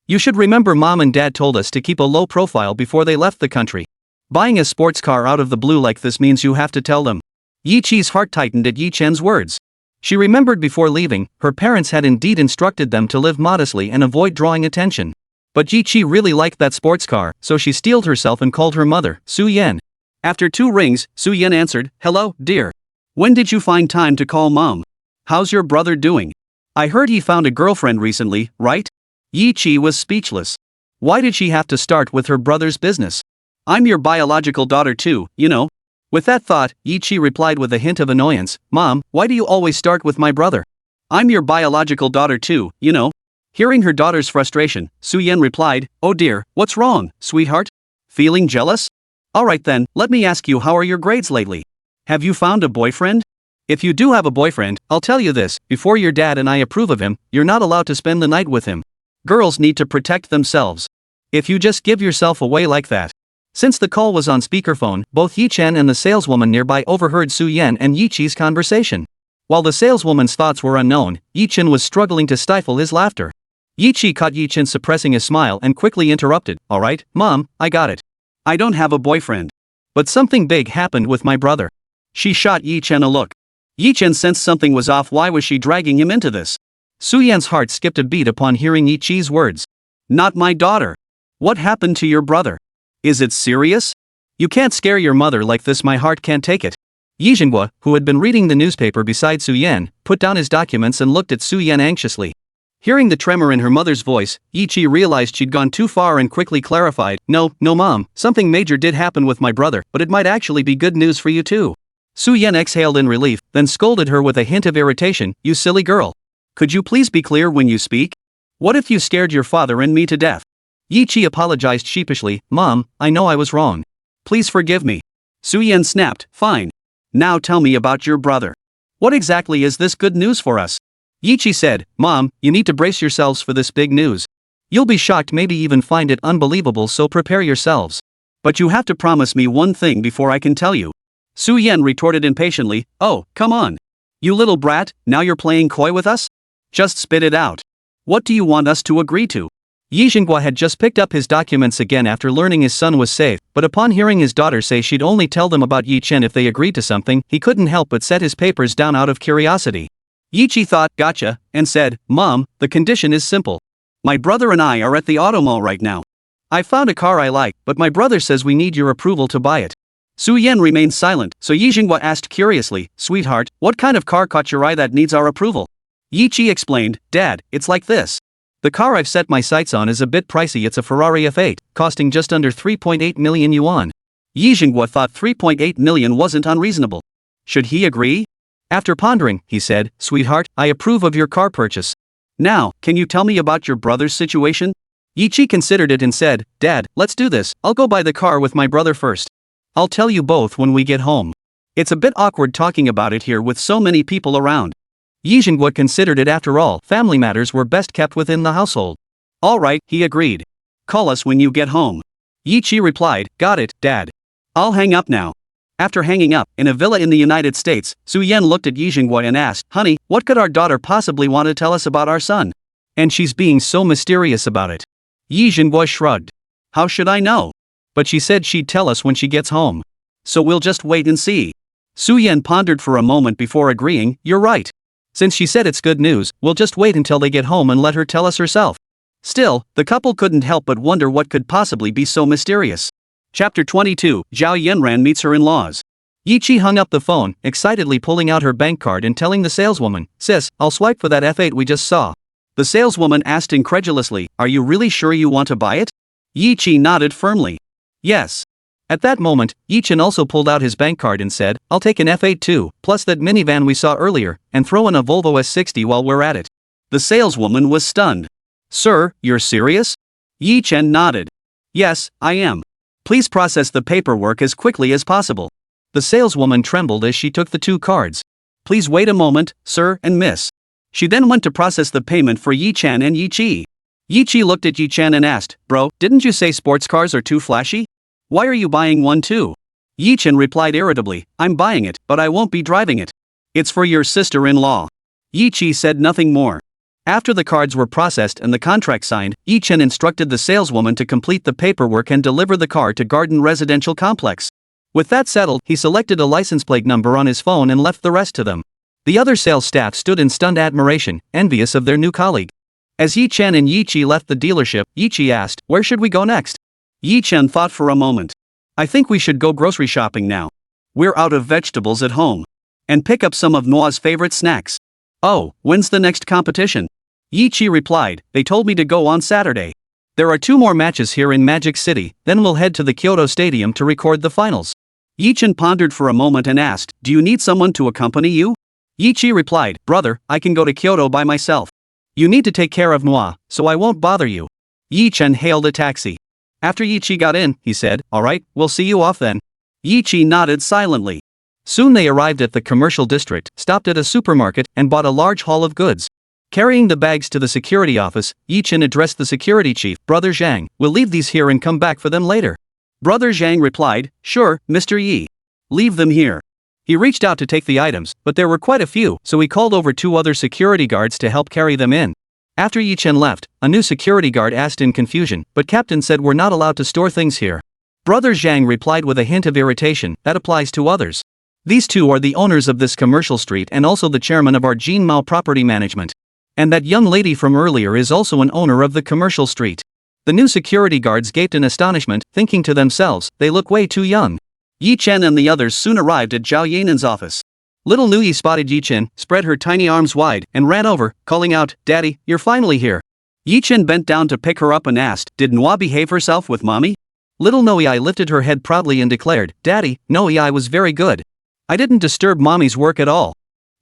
You should remember mom and dad told us to keep a low profile before they left the country. Buying a sports car out of the blue like this means you have to tell them." Chi's heart tightened at Chen's words. She remembered before leaving, her parents had indeed instructed them to live modestly and avoid drawing attention. But Chi really liked that sports car, so she steeled herself and called her mother, Su Yan. After 2 rings, Su Yan answered, "Hello, dear. When did you find time to call mom?" How's your brother doing? I heard he found a girlfriend recently, right? Yi Chi was speechless. Why did she have to start with her brother's business? I'm your biological daughter too, you know. With that thought, Yi Chi replied with a hint of annoyance, Mom, why do you always start with my brother? I'm your biological daughter too, you know. Hearing her daughter's frustration, Su-Yen replied, oh dear, what's wrong, sweetheart? Feeling jealous? Alright then, let me ask you, how are your grades lately? Have you found a boyfriend? If you do have a boyfriend, I'll tell you this, before your dad and I approve of him, you're not allowed to spend the night with him. Girls need to protect themselves. If you just give yourself away like that. Since the call was on speakerphone, both Yi Chen and the saleswoman nearby overheard Su-Yen and Yi Chi's conversation. While the saleswoman's thoughts were unknown, Yi Chen was struggling to stifle his laughter. Yi Chi caught Yi Chen suppressing a smile and quickly interrupted, alright, Mom, I got it. I don't have a boyfriend. But something big happened with my brother. She shot Yi Chen a look. Yi Chen sensed something was off. Why was she dragging him into this? Su-Yen's heart skipped a beat upon hearing Yi Chi's words. Not my daughter. What happened to your brother? Is it serious? You can't scare your mother like this, my heart can't take it. Yi Jinghua, who had been reading the newspaper beside Su-Yen, put down his documents and looked at Su-Yen anxiously. Hearing the tremor in her mother's voice, Yi Chi realized she'd gone too far and quickly clarified, No, Mom, something major did happen with my brother, but it might actually be good news for you too. Su-Yen exhaled in relief, then scolded her with a hint of irritation, you silly girl. Could you please be clear when you speak? What if you scared your father and me to death? Yi Chi apologized sheepishly, Mom, I know I was wrong. Please forgive me. Su-Yen snapped, fine. Now tell me about your brother. What exactly is this good news for us? Yi Chi said, Mom, you need to brace yourselves for this big news. You'll be shocked, maybe even find it unbelievable, so prepare yourselves. But you have to promise me one thing before I can tell you. Su-Yen retorted impatiently, oh, come on. You little brat, now you're playing coy with us? Just spit it out. What do you want us to agree to? Yi Jinghua had just picked up his documents again after learning his son was safe, but upon hearing his daughter say she'd only tell them about Yi Chen if they agreed to something, he couldn't help but set his papers down out of curiosity. Yi Chi thought, gotcha, and said, Mom, the condition is simple. My brother and I are at the auto mall right now. I found a car I like, but my brother says we need your approval to buy it. Su-Yen remained silent, so Yi Jinghua asked curiously, Sweetheart, what kind of car caught your eye that needs our approval? Yi Chi explained, Dad, it's like this. The car I've set my sights on is a bit pricey. It's a Ferrari F8, costing just under 3.8 million yuan. Yi Jinghua thought 3.8 million wasn't unreasonable. Should he agree? After pondering, he said, Sweetheart, I approve of your car purchase. Now, can you tell me about your brother's situation? Yi Chi considered it and said, Dad, let's do this. I'll go buy the car with my brother first. I'll tell you both when we get home. It's a bit awkward talking about it here with so many people around. Yi Jinghua considered it, after all, family matters were best kept within the household. All right, he agreed. Call us when you get home. Yi Chi replied, got it, Dad. I'll hang up now. After hanging up, in a villa in the United States, Su-Yen looked at Yi Jinghua and asked, Honey, what could our daughter possibly want to tell us about our son? And she's being so mysterious about it. Yi Jinghua shrugged. How should I know? But she said she'd tell us when she gets home. So we'll just wait and see. Su-Yen pondered for a moment before agreeing, you're right. Since she said it's good news, we'll just wait until they get home and let her tell us herself. Still, the couple couldn't help but wonder what could possibly be so mysterious. Chapter 22, Zhao Yanran meets her in-laws. Yi Chi hung up the phone, excitedly pulling out her bank card and telling the saleswoman, Sis, I'll swipe for that F8 we just saw. The saleswoman asked incredulously, Are you really sure you want to buy it? Yi Chi nodded firmly. Yes. At that moment, Yi Chen also pulled out his bank card and said, I'll take an F8 too, plus that minivan we saw earlier, and throw in a Volvo S60 while we're at it. The saleswoman was stunned. Sir, you're serious? Yi Chen nodded. Yes, I am. Please process the paperwork as quickly as possible. The saleswoman trembled as she took the two cards. Please wait a moment, sir and miss. She then went to process the payment for Yi Chen and Yi Chi. Yi Chi looked at Yi Chen and asked, Bro, didn't you say sports cars are too flashy? Why are you buying one too? Yi Chen replied irritably, I'm buying it, but I won't be driving it. It's for your sister-in-law. Yi Chi said nothing more. After the cards were processed and the contract signed, Yi Chen instructed the saleswoman to complete the paperwork and deliver the car to Garden Residential Complex. With that settled, he selected a license plate number on his phone and left the rest to them. The other sales staff stood in stunned admiration, envious of their new colleague. As Yi Chen and Yi Chi left the dealership, Yi Chi asked, Where should we go next? Yi Chen thought for a moment. I think we should go grocery shopping now. We're out of vegetables at home. And pick up some of Nuoyi's favorite snacks. Oh, when's the next competition? Yi-Chi replied, they told me to go on Saturday. There are 2 more matches here in Magic City, then we'll head to the Kyoto Stadium to record the finals. Yi-Chen pondered for a moment and asked, do you need someone to accompany you? Yi-Chi replied, brother, I can go to Kyoto by myself. You need to take care of Nuoyi, so I won't bother you. Yi-Chen hailed a taxi. After Yi-Chi got in, he said, alright, we'll see you off then. Yi-Chi nodded silently. Soon they arrived at the commercial district, stopped at a supermarket, and bought a large haul of goods. Carrying the bags to the security office, Yi-Chen addressed the security chief, Brother Zhang, we'll leave these here and come back for them later. Brother Zhang replied, sure, Mr. Yi. Leave them here. He reached out to take the items, but there were quite a few, so he called over 2 other security guards to help carry them in. After Yi-Chen left, a new security guard asked in confusion, but Captain said we're not allowed to store things here. Brother Zhang replied with a hint of irritation, that applies to others. These 2 are the owners of this commercial street and also the chairman of our Jin Mao property management. And that young lady from earlier is also an owner of the commercial street. The new security guards gaped in astonishment, thinking to themselves, they look way too young. Yi-Chen and the others soon arrived at Zhao Yanran's office. Little Nuoyi spotted Yi-Chen, spread her tiny arms wide, and ran over, calling out, Daddy, you're finally here. Yi-Chen bent down to pick her up and asked, did Nuoyi behave herself with mommy? Little Nuoyi lifted her head proudly and declared, Daddy, Nuoyi was very good. I didn't disturb mommy's work at all.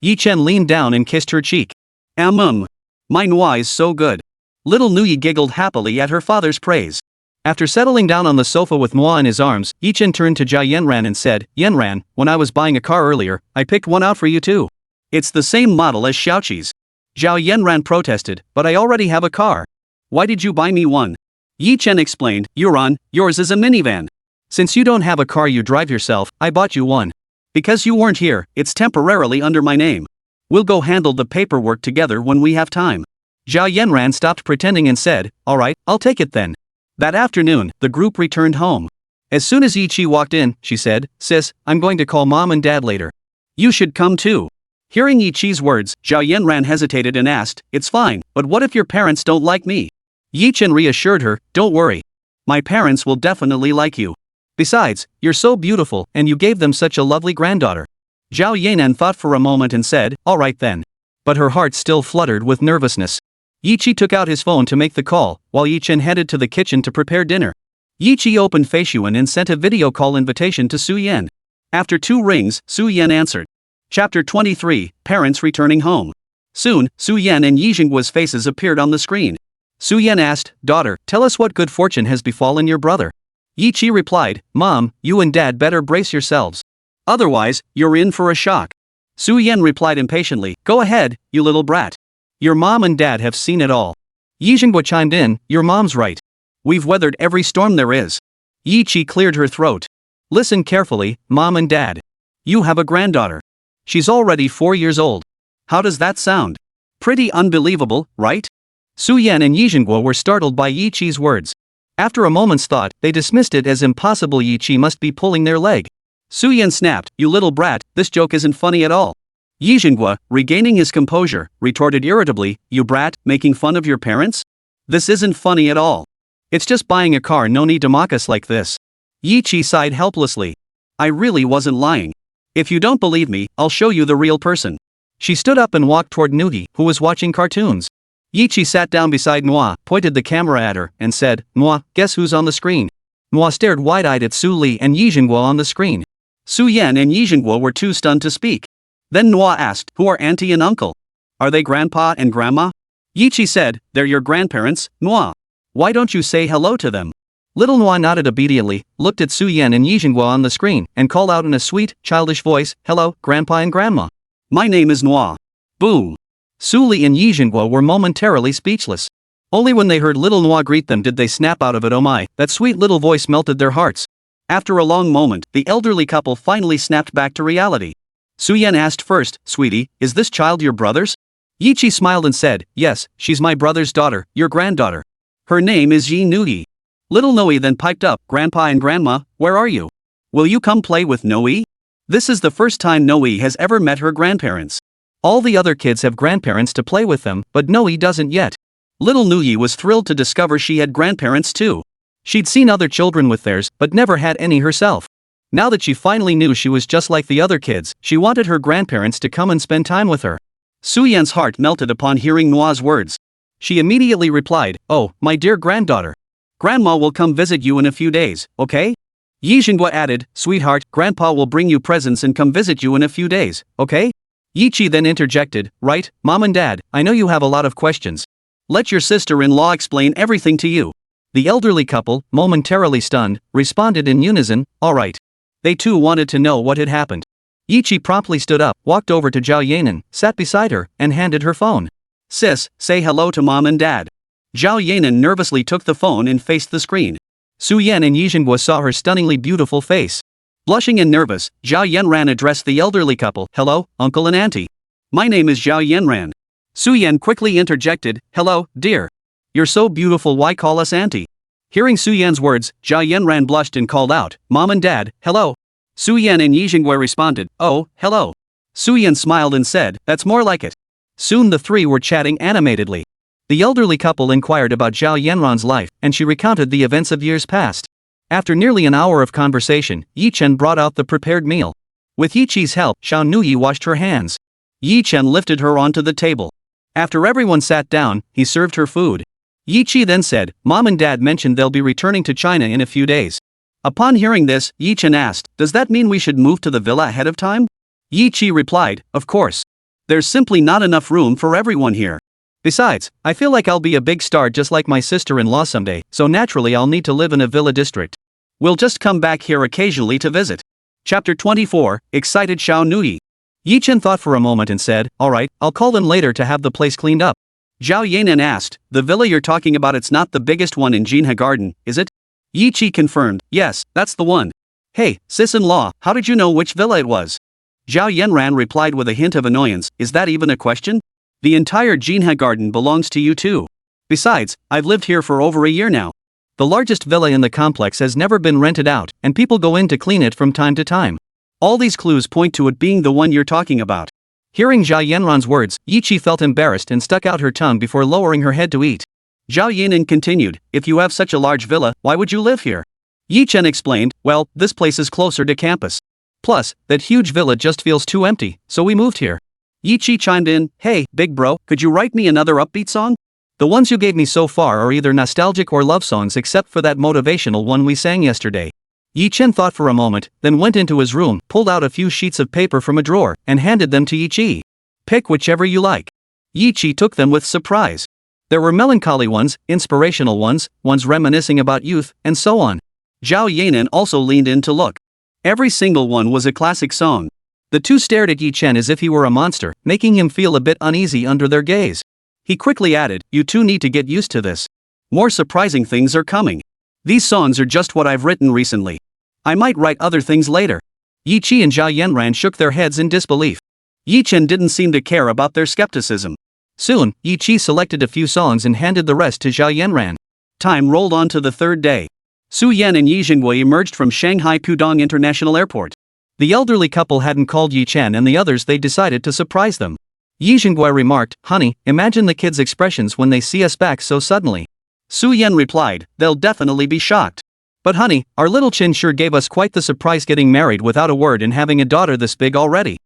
Yi-Chen leaned down and kissed her cheek. My Nuoyi is so good. Little Nuoyi giggled happily at her father's praise. After settling down on the sofa with Nuoyi in his arms, Yi-Chen turned to Zhao Yanran and said, Yanran, when I was buying a car earlier, I picked one out for you too. It's the same model as Xiaoqi's. Zhao Yanran protested, but I already have a car. Why did you buy me one? Yi-Chen explained, Yuran, yours is a minivan. Since you don't have a car you drive yourself, I bought you one. Because you weren't here, it's temporarily under my name. We'll go handle the paperwork together when we have time. Zhao Yanran stopped pretending and said, alright, I'll take it then. That afternoon, the group returned home. As soon as Yi-Chi walked in, she said, Sis, I'm going to call Mom and Dad later. You should come too. Hearing Yi-Chi's words, Zhao Yanran hesitated and asked, It's fine, but what if your parents don't like me? Yi-Chen reassured her, Don't worry. My parents will definitely like you. Besides, you're so beautiful and you gave them such a lovely granddaughter. Zhao Yanran thought for a moment and said, Alright then. But her heart still fluttered with nervousness. Yi-Chi took out his phone to make the call, while Yi-Chen headed to the kitchen to prepare dinner. Yi-Chi opened Feishuan and sent a video call invitation to Su-Yan. After 2 rings, Su-Yan answered. Chapter 23, Parents Returning Home. Soon, Su-Yan and Yijinggua's faces appeared on the screen. Su-Yan asked, Daughter, tell us what good fortune has befallen your brother. Yi-Chi replied, Mom, you and Dad better brace yourselves. Otherwise, you're in for a shock. Su-Yan replied impatiently, Go ahead, you little brat. Your mom and dad have seen it all. Yijinggua chimed in, Your mom's right. We've weathered every storm there is. Yi-Chi cleared her throat. Listen carefully, Mom and Dad. You have a granddaughter. She's already 4 years old. How does that sound? Pretty unbelievable, right? Su-Yan and Yijinggua were startled by Yi-Chi's words. After a moment's thought, they dismissed it as impossible. Yi-Chi must be pulling their leg. Su-Yan snapped, You little brat, this joke isn't funny at all. Yijinggua, regaining his composure, retorted irritably, You brat, making fun of your parents? This isn't funny at all. It's just buying a car, no need to mock us like this. Yi-Chi sighed helplessly. I really wasn't lying. If you don't believe me, I'll show you the real person. She stood up and walked toward Nuoyi, who was watching cartoons. Yi-Chi sat down beside Nuoyi, pointed the camera at her, and said, Nuoyi, guess who's on the screen? Nuoyi stared wide-eyed at Su Li and Yijinggua on the screen. Su-Yan and Yijinggua were too stunned to speak. Then Nuoyi asked, Who are auntie and uncle? Are they grandpa and grandma? Yi-Chi said, They're your grandparents, Nuoyi. Why don't you say hello to them? Little Nuoyi nodded obediently, looked at Su-Yan and Yijinggua on the screen, and called out in a sweet, childish voice, Hello, grandpa and grandma. My name is Nuoyi. Boom. Su Li and Yijinggua were momentarily speechless. Only when they heard little Nuoyi greet them did they snap out of it. Oh my, that sweet little voice melted their hearts. After a long moment, the elderly couple finally snapped back to reality. Su-Yan asked first, Sweetie, is this child your brother's? Yi-Chi smiled and said, Yes, she's my brother's daughter, your granddaughter. Her name is Yi Nuoyi. Little Nuoyi then piped up, Grandpa and Grandma, where are you? Will you come play with Nuoyi? This is the first time Nuoyi has ever met her grandparents. All the other kids have grandparents to play with them, but Nuoyi doesn't yet. Little Nuoyi was thrilled to discover she had grandparents too. She'd seen other children with theirs, but never had any herself. Now that she finally knew she was just like the other kids, she wanted her grandparents to come and spend time with her. Su Yan's heart melted upon hearing Nuoyi's words. She immediately replied, "Oh, my dear granddaughter. Grandma will come visit you in a few days, okay?" Yi Xingguo added, "Sweetheart, Grandpa will bring you presents and come visit you in a few days, okay?" Yi Qi then interjected, "Right, Mom and Dad, I know you have a lot of questions. Let your sister-in-law explain everything to you." The elderly couple, momentarily stunned, responded in unison, "All right." They too wanted to know what had happened. Yi Qi promptly stood up, walked over to Zhao Yanran, sat beside her, and handed her phone. "Sis, say hello to Mom and Dad." Zhao Yanran nervously took the phone and faced the screen. Su Yan and Yi Xingguo saw her stunningly beautiful face. Blushing and nervous, Zhao Yanran addressed the elderly couple, "Hello, Uncle and Auntie. My name is Zhao Yanran." Su Yan quickly interjected, "Hello, dear. You're so beautiful, why call us Auntie?" Hearing Su Yan's words, Zhao Yanran blushed and called out, "Mom and Dad, hello." Su Yan and Yi Xingguo responded, "Oh, hello." Su Yan smiled and said, "That's more like it." Soon the three were chatting animatedly. The elderly couple inquired about Zhao Yanran's life, and she recounted the events of years past. After nearly an hour of conversation, Yi Chen brought out the prepared meal. With Yi Qi's help, Nuoyi washed her hands. Yi Chen lifted her onto the table. After everyone sat down, he served her food. Yi Qi then said, "Mom and Dad mentioned they'll be returning to China in a few days." Upon hearing this, Yi Chen asked, "Does that mean we should move to the villa ahead of time?" Yi Qi replied, "Of course. There's simply not enough room for everyone here. Besides, I feel like I'll be a big star just like my sister-in-law someday, so naturally I'll need to live in a villa district. We'll just come back here occasionally to visit." Chapter 24, Excited Nuoyi. Yi Chen thought for a moment and said, "Alright, I'll call them later to have the place cleaned up." Zhao Yanran asked, "The villa you're talking about, it's not the biggest one in Shanghai Garden, is it?" Yi Qi confirmed, "Yes, that's the one." "Hey, sis-in-law, how did you know which villa it was?" Zhao Yanran replied with a hint of annoyance, "Is that even a question? The entire Shanghai Garden belongs to you too. Besides, I've lived here for over a year now. The largest villa in the complex has never been rented out, and people go in to clean it from time to time. All these clues point to it being the one you're talking about." Hearing Zhao Yanran's words, Yi Qi felt embarrassed and stuck out her tongue before lowering her head to eat. Zhao Yanran continued, "If you have such a large villa, why would you live here?" Yi Chen explained, "Well, this place is closer to campus. Plus, that huge villa just feels too empty, so we moved here." Yi Qi chimed in, "Hey, big bro, could you write me another upbeat song? The ones you gave me so far are either nostalgic or love songs except for that motivational one we sang yesterday." Yi Chen thought for a moment, then went into his room, pulled out a few sheets of paper from a drawer, and handed them to Yi Qi. "Pick whichever you like." Yi Qi took them with surprise. There were melancholy ones, inspirational ones, ones reminiscing about youth, and so on. Zhao Yanran also leaned in to look. Every single one was a classic song. The two stared at Yi Chen as if he were a monster, making him feel a bit uneasy under their gaze. He quickly added, "You two need to get used to this. More surprising things are coming. These songs are just what I've written recently. I might write other things later." Yi Qi and Zhao Yanran shook their heads in disbelief. Yi Chen didn't seem to care about their skepticism. Soon, Yi Qi selected a few songs and handed the rest to Zhao Yanran. Time rolled on to the third day. Su Yan and Yi Xingguo emerged from Shanghai Pudong International Airport. The elderly couple hadn't called Yi Chen and the others. They decided to surprise them. Yi Xingguo remarked, "Honey, imagine the kids' expressions when they see us back so suddenly." Su Yan replied, "They'll definitely be shocked. But honey, our little Chen sure gave us quite the surprise getting married without a word and having a daughter this big already."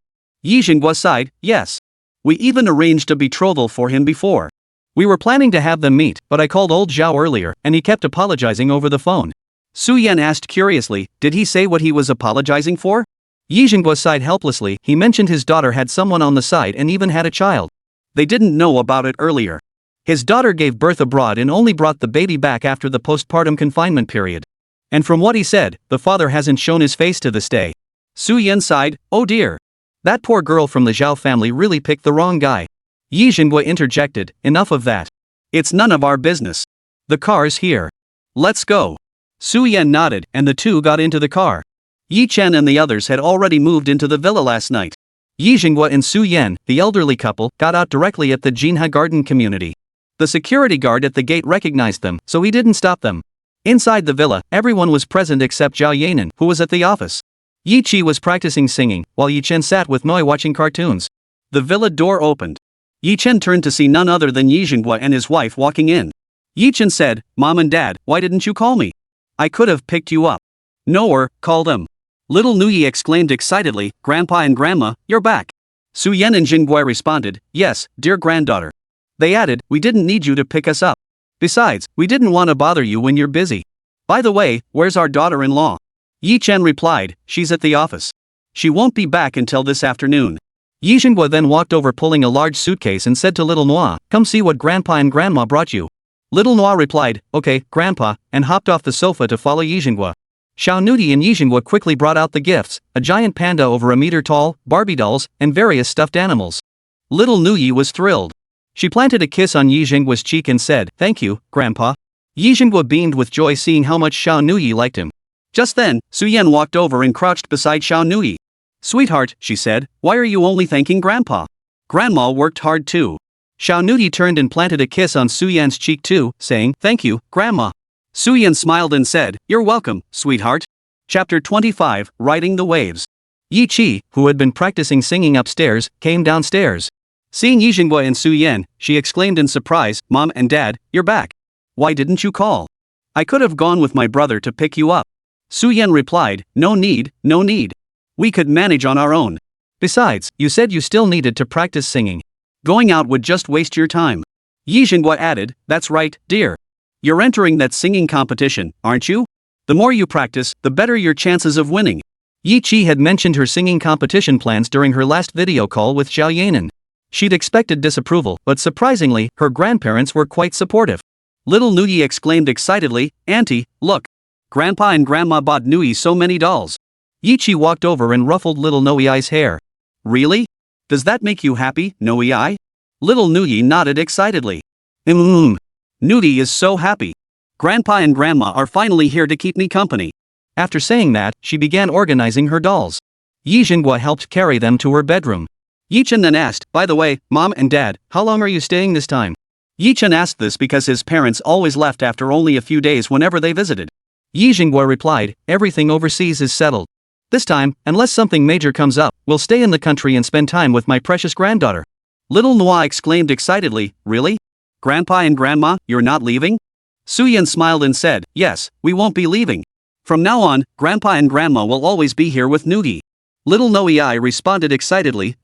Yi Xingguo sighed, "Yes. We even arranged a betrothal for him before. We were planning to have them meet, but I called old Zhao earlier, and he kept apologizing over the phone." Su Yan asked curiously, "Did he say what he was apologizing for?" Yi Xingguo sighed helplessly. "He mentioned his daughter had someone on the side and even had a child. They didn't know about it earlier. His daughter gave birth abroad and only brought the baby back after the postpartum confinement period. And from what he said, the father hasn't shown his face to this day." Su Yan sighed, "Oh dear. That poor girl from the Zhao family really picked the wrong guy." Yi Xingguo interjected, "Enough of that. It's none of our business. The car's here. Let's go." Su Yan nodded, and the two got into the car. Yi Chen and the others had already moved into the villa last night. Yi Xingguo and Su Yan, the elderly couple, got out directly at the Shanghai Garden community. The security guard at the gate recognized them, so he didn't stop them. Inside the villa, everyone was present except Zhao Yanran, who was at the office. Yi Qi was practicing singing, while Yi Chen sat with Nuoyi watching cartoons. The villa door opened. Yi Chen turned to see none other than Yi Xingguo and his wife walking in. Yi Chen said, "Mom and Dad, why didn't you call me? I could have picked you up." "No, call them." Little Nuoyi exclaimed excitedly, "Grandpa and Grandma, you're back. Su Yan and Jingguai responded, yes, dear granddaughter. They added, we didn't need you to pick us up. Besides, we didn't want to bother you when you're busy. By the way, where's our daughter-in-law? Yi Chen replied, she's at the office. She won't be back until this afternoon. Yi Jingguai then walked over pulling a large suitcase and said to little Nuoyi, come see what grandpa and grandma brought you. Little Nuoyi replied, okay, grandpa, and hopped off the sofa to follow Yi Jingguai. Xiao Nuoyi and Yi Jingguai quickly brought out the gifts, a giant panda over a meter tall, Barbie dolls, and various stuffed animals. Little Nuoyi was thrilled. She planted a kiss on Yi Jingguai's cheek and said, thank you, grandpa. Yi Jingguai beamed with joy seeing how much Xiao Nuoyi liked him. Just then, Su Yan walked over and crouched beside Xiao Nuoyi. Sweetheart, she said, why are you only thanking grandpa? Grandma worked hard too. Xiao Nuoyi turned and planted a kiss on Su Yan's cheek too, saying, thank you, grandma. Su Yan smiled and said, you're welcome, sweetheart. Chapter 25, Riding the Waves. Yi Qi, who had been practicing singing upstairs, came downstairs. Seeing Yi Jingguai and Su Yan, she exclaimed in surprise, Mom and Dad, you're back. Why didn't you call? I could have gone with my brother to pick you up. Su Yan replied, no need, no need. We could manage on our own. Besides, you said you still needed to practice singing. Going out would just waste your time. Yi Jingguai added, that's right, dear. You're entering that singing competition, aren't you? The more you practice, the better your chances of winning. Yi Qi had mentioned her singing competition plans during her last video call with Zhao Yanran. She'd expected disapproval, but surprisingly, her grandparents were quite supportive. Little Nuoyi exclaimed excitedly, Auntie, look. Grandpa and Grandma bought Nuoyi so many dolls. Yi Qi walked over and ruffled little Nuoyi's hair. Really? Does that make you happy, Nuoyi? Little Nuoyi nodded excitedly. Nuoyi is so happy. Grandpa and Grandma are finally here to keep me company. After saying that, she began organizing her dolls. Yi Jingguai helped carry them to her bedroom. Yi Chen then asked, by the way, Mom and Dad, how long are you staying this time? Yi Chen asked this because his parents always left after only a few days whenever they visited. Yi Jingguai replied, everything overseas is settled. This time, unless something major comes up, we'll stay in the country and spend time with my precious granddaughter. Little Nuoyi exclaimed excitedly, really? Grandpa and Grandma, you're not leaving? Su Yan smiled and said, yes, we won't be leaving. From now on, Grandpa and Grandma will always be here with Nuoyi. Little Nuoyi responded excitedly,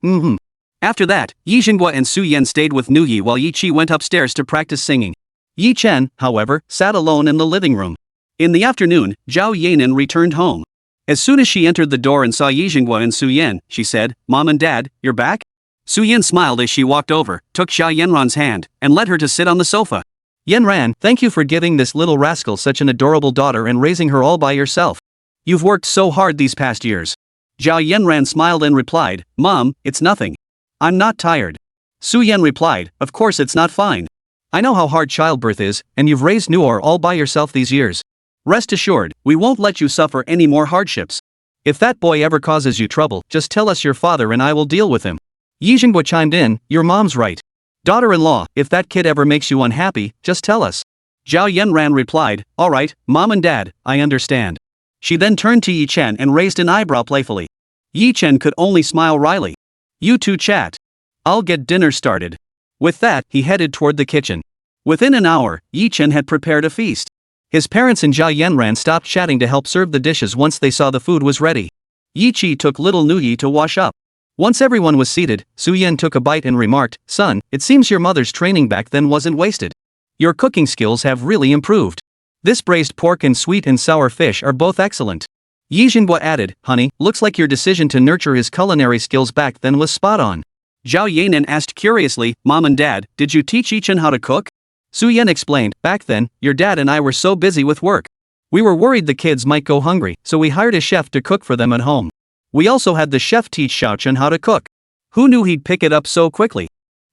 After that, Yi Jingguai and Su Yan stayed with Nuoyi while Yi Qi went upstairs to practice singing. Yi Chen, however, sat alone in the living room. In the afternoon, Zhao Yanran returned home. As soon as she entered the door and saw Yi Jingguai and Su Yan, she said, Mom and Dad, you're back? Su Yan smiled as she walked over, took Zhao Yanran's hand, and led her to sit on the sofa. Yanran, thank you for giving this little rascal such an adorable daughter and raising her all by yourself. You've worked so hard these past years. Zhao Yanran smiled and replied, Mom, it's nothing. I'm not tired. Su Yan replied, of course it's not fine. I know how hard childbirth is, and you've raised Nuoyi all by yourself these years. Rest assured, we won't let you suffer any more hardships. If that boy ever causes you trouble, just tell us your father and I will deal with him. Yi Jingguai chimed in, your mom's right. Daughter-in-law, if that kid ever makes you unhappy, just tell us. Zhao Yanran replied, all right, Mom and Dad, I understand. She then turned to Yi Chen and raised an eyebrow playfully. Yi Chen could only smile wryly. You two chat. I'll get dinner started. With that, he headed toward the kitchen. Within an hour, Yi Chen had prepared a feast. His parents and Zhao Yanran stopped chatting to help serve the dishes once they saw the food was ready. Yi Qi took little Nuoyi to wash up. Once everyone was seated, Su Yan took a bite and remarked, Son, it seems your mother's training back then wasn't wasted. Your cooking skills have really improved. This braised pork and sweet and sour fish are both excellent. Yi Jingguai added, Honey, looks like your decision to nurture his culinary skills back then was spot on. Zhao Yanran asked curiously, Mom and Dad, did you teach Yi Chen how to cook? Su Yan explained, back then, your dad and I were so busy with work. We were worried the kids might go hungry, so we hired a chef to cook for them at home. We also had the chef teach Xiao Chen how to cook. Who knew he'd pick it up so quickly?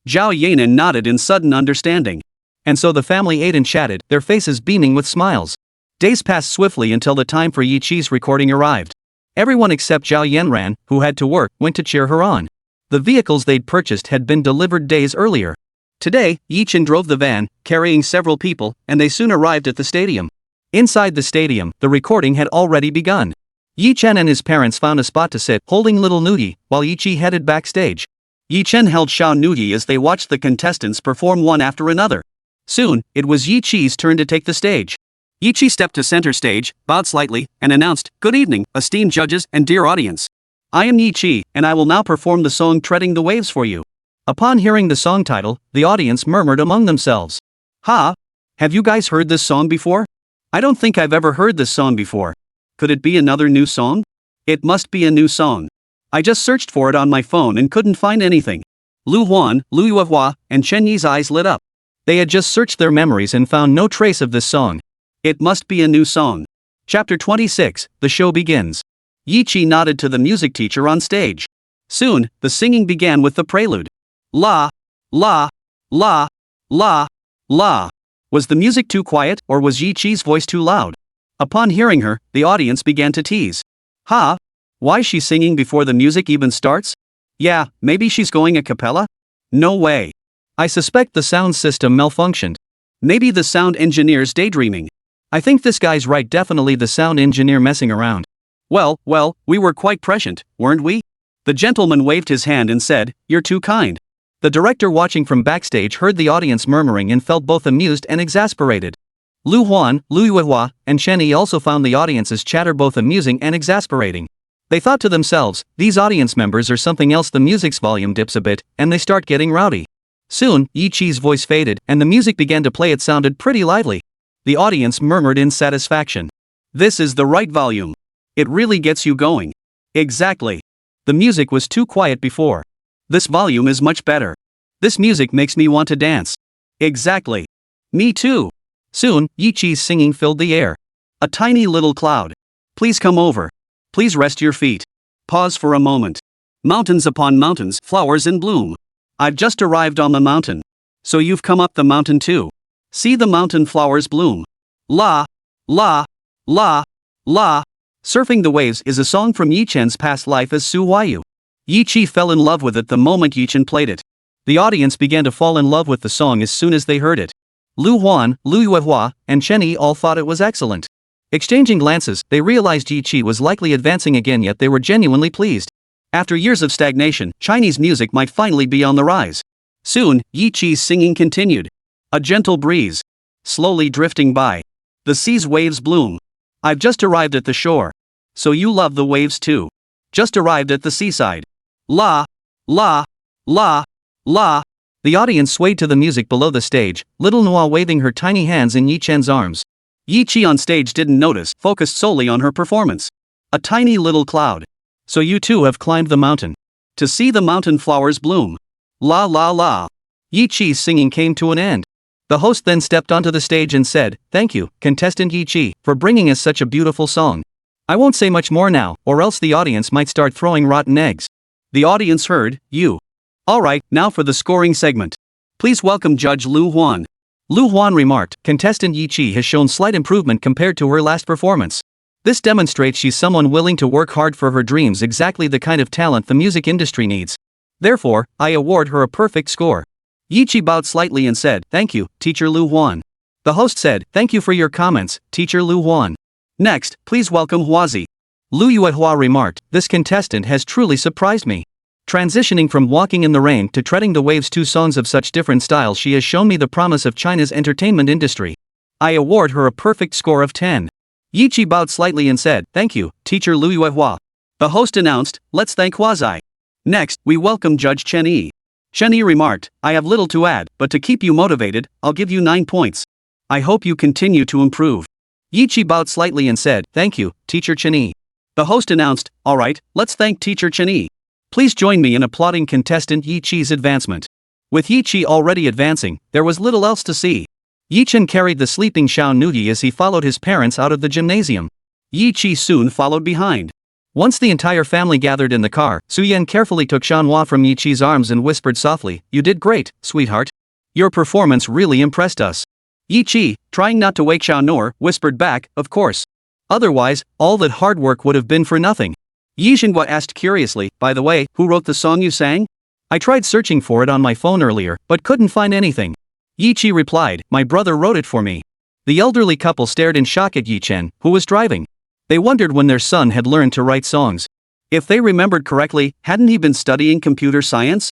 Zhao Yanran nodded in sudden understanding. And so the family ate and chatted, their faces beaming with smiles. Days passed swiftly until the time for Yi Qi's recording arrived. Everyone except Zhao Yanran, who had to work, went to cheer her on. The vehicles they'd purchased had been delivered days earlier. Today, Yi Chen drove the van, carrying several people, and they soon arrived at the stadium. Inside the stadium, the recording had already begun. Yi Chen and his parents found a spot to sit, holding little Nuoyi, while Yi Qi headed backstage. Yi Chen held Xiao Nuoyi as they watched the contestants perform one after another. Soon, it was Yi Qi's turn to take the stage. Yi Qi stepped to center stage, bowed slightly, and announced, Good evening, esteemed judges and dear audience. I am Yi-Chi, and I will now perform the song Treading the Waves for you. Upon hearing the song title, the audience murmured among themselves. Ha! Have you guys heard this song before? I don't think I've ever heard this song before. Could it be another new song? It must be a new song. I just searched for it on my phone and couldn't find anything. Lu Huan, Lu Yuehua, and Chen Yi's eyes lit up. They had just searched their memories and found no trace of this song. It must be a new song. Chapter 26, the show begins. Yi-Chi nodded to the music teacher on stage. Soon, the singing began with the prelude. La, la, la, la, la. Was the music too quiet, or was Yi-Chi's voice too loud? Upon hearing her, the audience began to tease. Ha! Why's she singing before the music even starts? Yeah, maybe she's going a cappella? No way. I suspect the sound system malfunctioned. Maybe the sound engineer's daydreaming. I think this guy's right, definitely the sound engineer messing around. Well, we were quite prescient, weren't we? The gentleman waved his hand and said, "You're too kind." The director watching from backstage heard the audience murmuring and felt both amused and exasperated. Lu Huan, Lu Yuehua, and Chen Yi also found the audience's chatter both amusing and exasperating. They thought to themselves, these audience members are something else. The music's volume dips a bit, and they start getting rowdy. Soon, Yi-Chi's voice faded, and the music began to play. It sounded pretty lively. The audience murmured in satisfaction. This is the right volume. It really gets you going. Exactly. The music was too quiet before. This volume is much better. This music makes me want to dance. Exactly. Me too. Soon, Yi-Chi's singing filled the air. A tiny little cloud. Please come over. Please rest your feet. Pause for a moment. Mountains upon mountains, flowers in bloom. I've just arrived on the mountain. So you've come up the mountain too. See the mountain flowers bloom. La, la, la, la. Surfing the Waves is a song from Yi-Chen's past life as Su Huayu. Yi-Chi fell in love with it the moment Yi-Chen played it. The audience began to fall in love with the song as soon as they heard it. Lu Huan, Lu Yuehua, and Chen Yi all thought it was excellent. Exchanging glances, they realized Yi-Chi was likely advancing again, yet they were genuinely pleased. After years of stagnation, Chinese music might finally be on the rise. Soon, Yi-Chi's singing continued. A gentle breeze. Slowly drifting by. The sea's waves bloom. I've just arrived at the shore. So you love the waves too. Just arrived at the seaside. La, la, la, la. The audience swayed to the music below the stage, little Nuoyi waving her tiny hands in Yi-Chen's arms. Yi-Chi on stage didn't notice, focused solely on her performance. A tiny little cloud. So you too have climbed the mountain. To see the mountain flowers bloom. La la la. Yi-Chi's singing came to an end. The host then stepped onto the stage and said, "Thank you, contestant Yi-Chi, for bringing us such a beautiful song. I won't say much more now, or else the audience might start throwing rotten eggs." The audience heard, "You." Alright, now for the scoring segment. Please welcome Judge Lu Huan. Lu Huan remarked, "Contestant Yi-Chi has shown slight improvement compared to her last performance. This demonstrates she's someone willing to work hard for her dreams, exactly the kind of talent the music industry needs. Therefore, I award her a perfect score." Yi-Chi bowed slightly and said, "Thank you, Teacher Lu Huan." The host said, "Thank you for your comments, Teacher Lu Huan. Next, please welcome Huazi." Lu Yuehua remarked, "This contestant has truly surprised me. Transitioning from Walking in the Rain to Treading the Waves, two songs of such different styles, she has shown me the promise of China's entertainment industry. I award her a perfect score of 10. Yi-Chi bowed slightly and said, "Thank you, Teacher Lu Yuehua." The host announced, "Let's thank Huazi." Next, we welcome Judge Chen Yi. Chen Yi remarked, "I have little to add, but to keep you motivated, I'll give you 9 points. I hope you continue to improve." Yi-Chi bowed slightly and said, "Thank you, Teacher Chen Yi." The host announced, "Alright, let's thank Teacher Chen Yi. Please join me in applauding contestant Yi-Chi's advancement." With Yi-Chi already advancing, there was little else to see. Yi-Chen carried the sleeping Xiao Nuoyi as he followed his parents out of the gymnasium. Yi-Chi soon followed behind. Once the entire family gathered in the car, Su-Yan carefully took Shanghai from Yi-Chi's arms and whispered softly, "You did great, sweetheart. Your performance really impressed us." Yi-Chi, trying not to wake Xiao, whispered back, "Of course. Otherwise, all that hard work would have been for nothing." Yi Xinhua asked curiously, "By the way, who wrote the song you sang?" "I tried searching for it on my phone earlier, but couldn't find anything." Yi-Chi replied, "My brother wrote it for me." The elderly couple stared in shock at Yi-Chen, who was driving. They wondered when their son had learned to write songs. If they remembered correctly, hadn't he been studying computer science?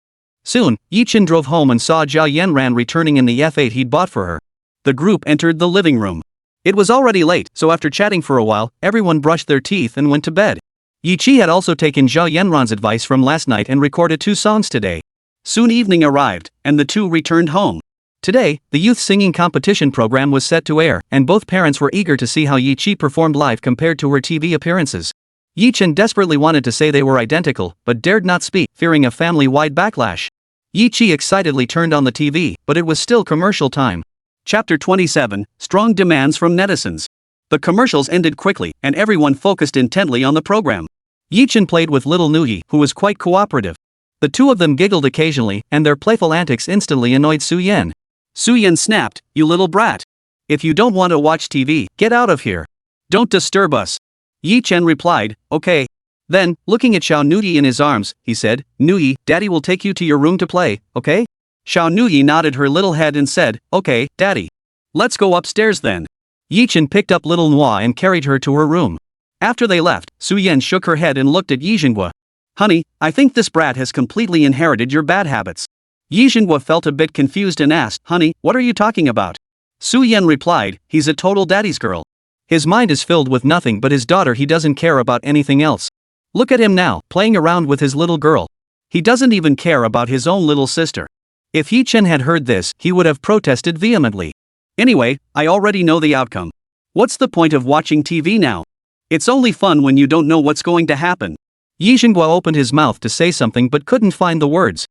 Soon, Yi-Chen drove home and saw Zhao Yanran returning in the F8 he'd bought for her. The group entered the living room. It was already late, so after chatting for a while, everyone brushed their teeth and went to bed. Yi Chi had also taken Zhao Yanran's advice from last night and recorded 2 songs today. Soon evening arrived, and the two returned home. Today, the youth singing competition program was set to air, and both parents were eager to see how Yi Chi performed live compared to her TV appearances. Yi Chen desperately wanted to say they were identical, but dared not speak, fearing a family-wide backlash. Yi Chi excitedly turned on the TV, but it was still commercial time. Chapter 27, Strong Demands from Netizens. The commercials ended quickly, and everyone focused intently on the program. Yi Chen played with little Nuoyi, who was quite cooperative. The two of them giggled occasionally, and their playful antics instantly annoyed Su Yan. Su Yan snapped, "You little brat. If you don't want to watch TV, get out of here. Don't disturb us." Yi Chen replied, "Okay." Then, looking at Xiao Nuyi in his arms, he said, "Nuyi, Daddy will take you to your room to play, okay?" Xiao Nuyi nodded her little head and said, "Okay, Daddy. Let's go upstairs then." Yi Chen picked up little Nuoyi and carried her to her room. After they left, Su Yan shook her head and looked at Yi Zhenghua. "Honey, I think this brat has completely inherited your bad habits." Yi Zhenghua felt a bit confused and asked, "Honey, what are you talking about?" Su Yan replied, "He's a total daddy's girl. His mind is filled with nothing but his daughter. He doesn't care about anything else. Look at him now, playing around with his little girl. He doesn't even care about his own little sister." If Yi Chen had heard this, he would have protested vehemently. "Anyway, I already know the outcome. What's the point of watching TV now? It's only fun when you don't know what's going to happen." Yi Zhenghua opened his mouth to say something but couldn't find the words.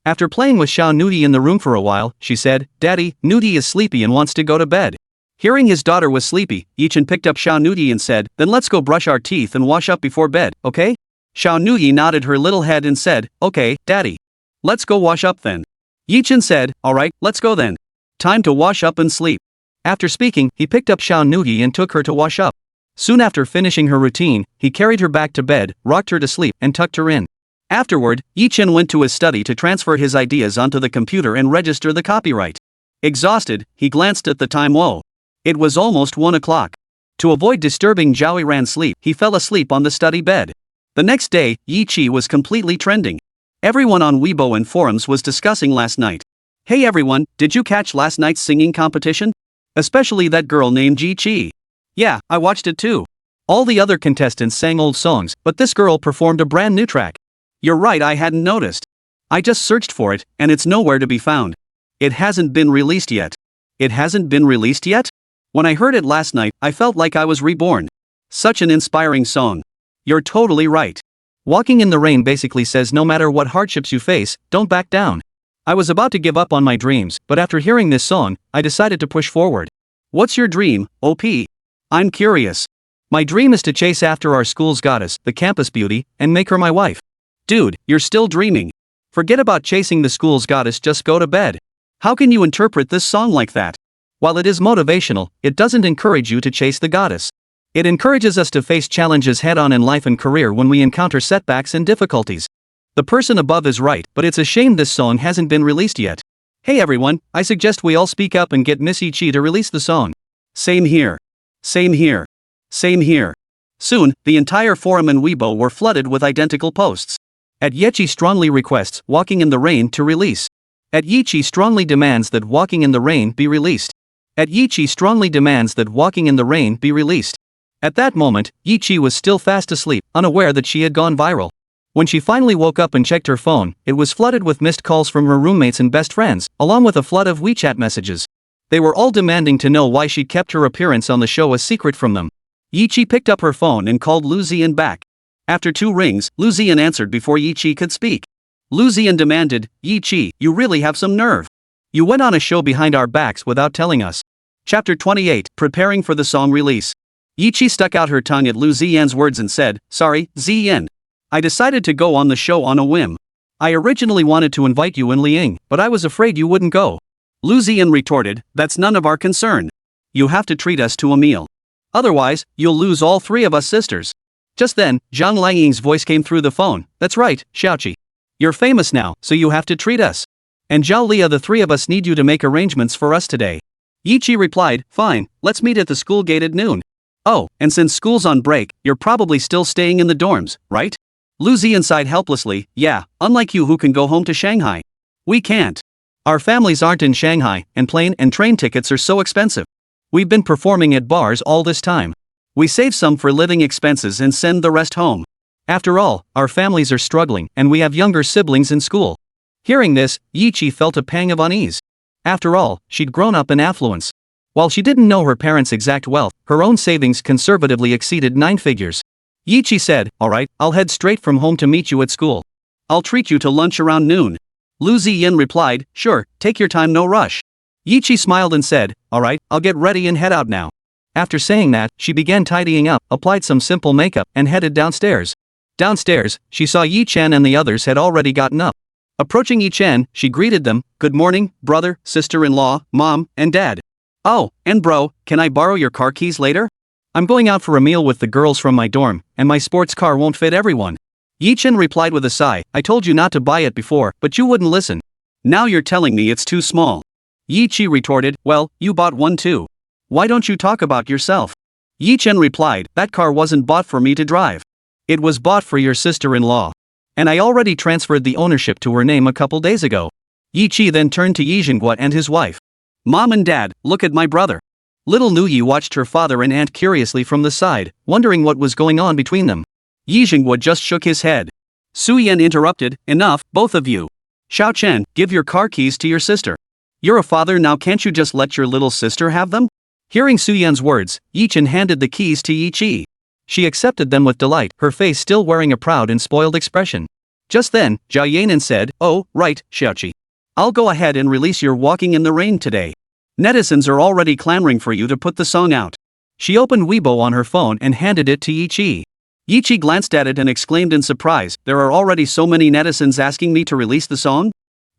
After playing with Xiao Nuyi in the room for a while, she said, "Daddy, Nuyi is sleepy and wants to go to bed." Hearing his daughter was sleepy, Yi Chen picked up Xiao Nuyi and said, "Then let's go brush our teeth and wash up before bed, okay?" Xiao Nuyi nodded her little head and said, "Okay, Daddy. Let's go wash up then." Yi Chen said, "Alright, let's go then. Time to wash up and sleep." After speaking, he picked up Xiao Nuyi and took her to wash up. Soon after finishing her routine, he carried her back to bed, rocked her to sleep, and tucked her in. Afterward, Yi Chen went to his study to transfer his ideas onto the computer and register the copyright. Exhausted, he glanced at the time. Whoa. It was almost 1 o'clock. To avoid disturbing Zhao Yanran's sleep, he fell asleep on the study bed. The next day, Yi Chi was completely trending. Everyone on Weibo and forums was discussing last night. "Hey everyone, did you catch last night's singing competition? Especially that girl named Yi Chi." "Yeah, I watched it too. All the other contestants sang old songs, but this girl performed a brand new track." "You're right, I hadn't noticed. I just searched for it, and it's nowhere to be found. It hasn't been released yet." "It hasn't been released yet?" "When I heard it last night, I felt like I was reborn. Such an inspiring song." "You're totally right. Walking in the Rain basically says no matter what hardships you face, don't back down. I was about to give up on my dreams, but after hearing this song, I decided to push forward." "What's your dream, OP? I'm curious." "My dream is to chase after our school's goddess, the campus beauty, and make her my wife." "Dude, you're still dreaming. Forget about chasing the school's goddess, just go to bed. How can you interpret this song like that? While it is motivational, it doesn't encourage you to chase the goddess. It encourages us to face challenges head-on in life and career when we encounter setbacks and difficulties." The person above is right, but it's a shame this song hasn't been released yet. "Hey everyone, I suggest we all speak up and get Miss Yi Chi to release the song." "Same here. Same here. Same here." Soon, the entire forum and Weibo were flooded with identical posts. At Yechi strongly requests Walking in the Rain to release. At Yichi strongly demands that Walking in the Rain be released. At Yichi strongly demands that Walking in the Rain be released. At that moment, Yichi was still fast asleep, unaware that she had gone viral. When she finally woke up and checked her phone, it was flooded with missed calls from her roommates and best friends, along with a flood of WeChat messages. They were all demanding to know why she kept her appearance on the show a secret from them. Yichi picked up her phone and called Lu Ziyan back. After 2 rings, Lu Ziyan answered before Yichi could speak. Lu Ziyan demanded, "Yichi, you really have some nerve. You went on a show behind our backs without telling us." Chapter 28, Preparing for the Song Release. Yichi stuck out her tongue at Lu Ziyan's words and said, "Sorry, Ziyan. I decided to go on the show on a whim. I originally wanted to invite you and Liang, but I was afraid you wouldn't go." Lu Ziyan retorted, "That's none of our concern. You have to treat us to a meal. Otherwise, you'll lose all 3 of us sisters." Just then, Zhang Langying's voice came through the phone. "That's right, Xiaoqi. You're famous now, so you have to treat us. And Zhao Lia, the 3 of us need you to make arrangements for us today." Yichi replied, "Fine, let's meet at the school gate at noon. Oh, and since school's on break, you're probably still staying in the dorms, right?" Lu Ziyan sighed helplessly, "Yeah, unlike you who can go home to Shanghai. We can't. Our families aren't in Shanghai, and plane and train tickets are so expensive. We've been performing at bars all this time. We save some for living expenses and send the rest home. After all, our families are struggling and we have younger siblings in school. Hearing this, Yichi felt a pang of unease. After all, she'd grown up in affluence. While she didn't know her parents' exact wealth, her own savings conservatively exceeded 9 figures. Yichi said, "Alright, I'll head straight from home to meet you at school. I'll treat you to lunch around noon." Lu Ziyin replied, "Sure, take your time, no rush." Yichi smiled and said, "Alright, I'll get ready and head out now." After saying that, she began tidying up, applied some simple makeup, and headed downstairs. Downstairs, she saw Yi Chen and the others had already gotten up. Approaching Yi Chen, she greeted them, "Good morning, brother, sister-in-law, mom, and dad. Oh, and bro, can I borrow your car keys later? I'm going out for a meal with the girls from my dorm, and my sports car won't fit everyone." Yi Chen replied with a sigh, "I told you not to buy it before, but you wouldn't listen. Now you're telling me it's too small." Yi Chi retorted, "Well, you bought one too. Why don't you talk about yourself?" Yi Chen replied, "That car wasn't bought for me to drive. It was bought for your sister-in-law. And I already transferred the ownership to her name a couple days ago." Yi Chi then turned to Yi Zhenghua and his wife. "Mom and Dad, look at my brother." Little Nuoyi watched her father and aunt curiously from the side, wondering what was going on between them. Yi Zhenghua just shook his head. Su Yan interrupted, "Enough, both of you. Xiao Chen, give your car keys to your sister. You're a father now, can't you just let your little sister have them?" Hearing Su Yan's words, Yi Chen handed the keys to Yi Chi. She accepted them with delight, her face still wearing a proud and spoiled expression. Just then, Zhao Yanran said, "Oh, right, Xiaoqi. I'll go ahead and release your Walking in the Rain today. Netizens are already clamoring for you to put the song out." She opened Weibo on her phone and handed it to Yi Chi. Yi Chi glanced at it and exclaimed in surprise, "There are already so many netizens asking me to release the song?"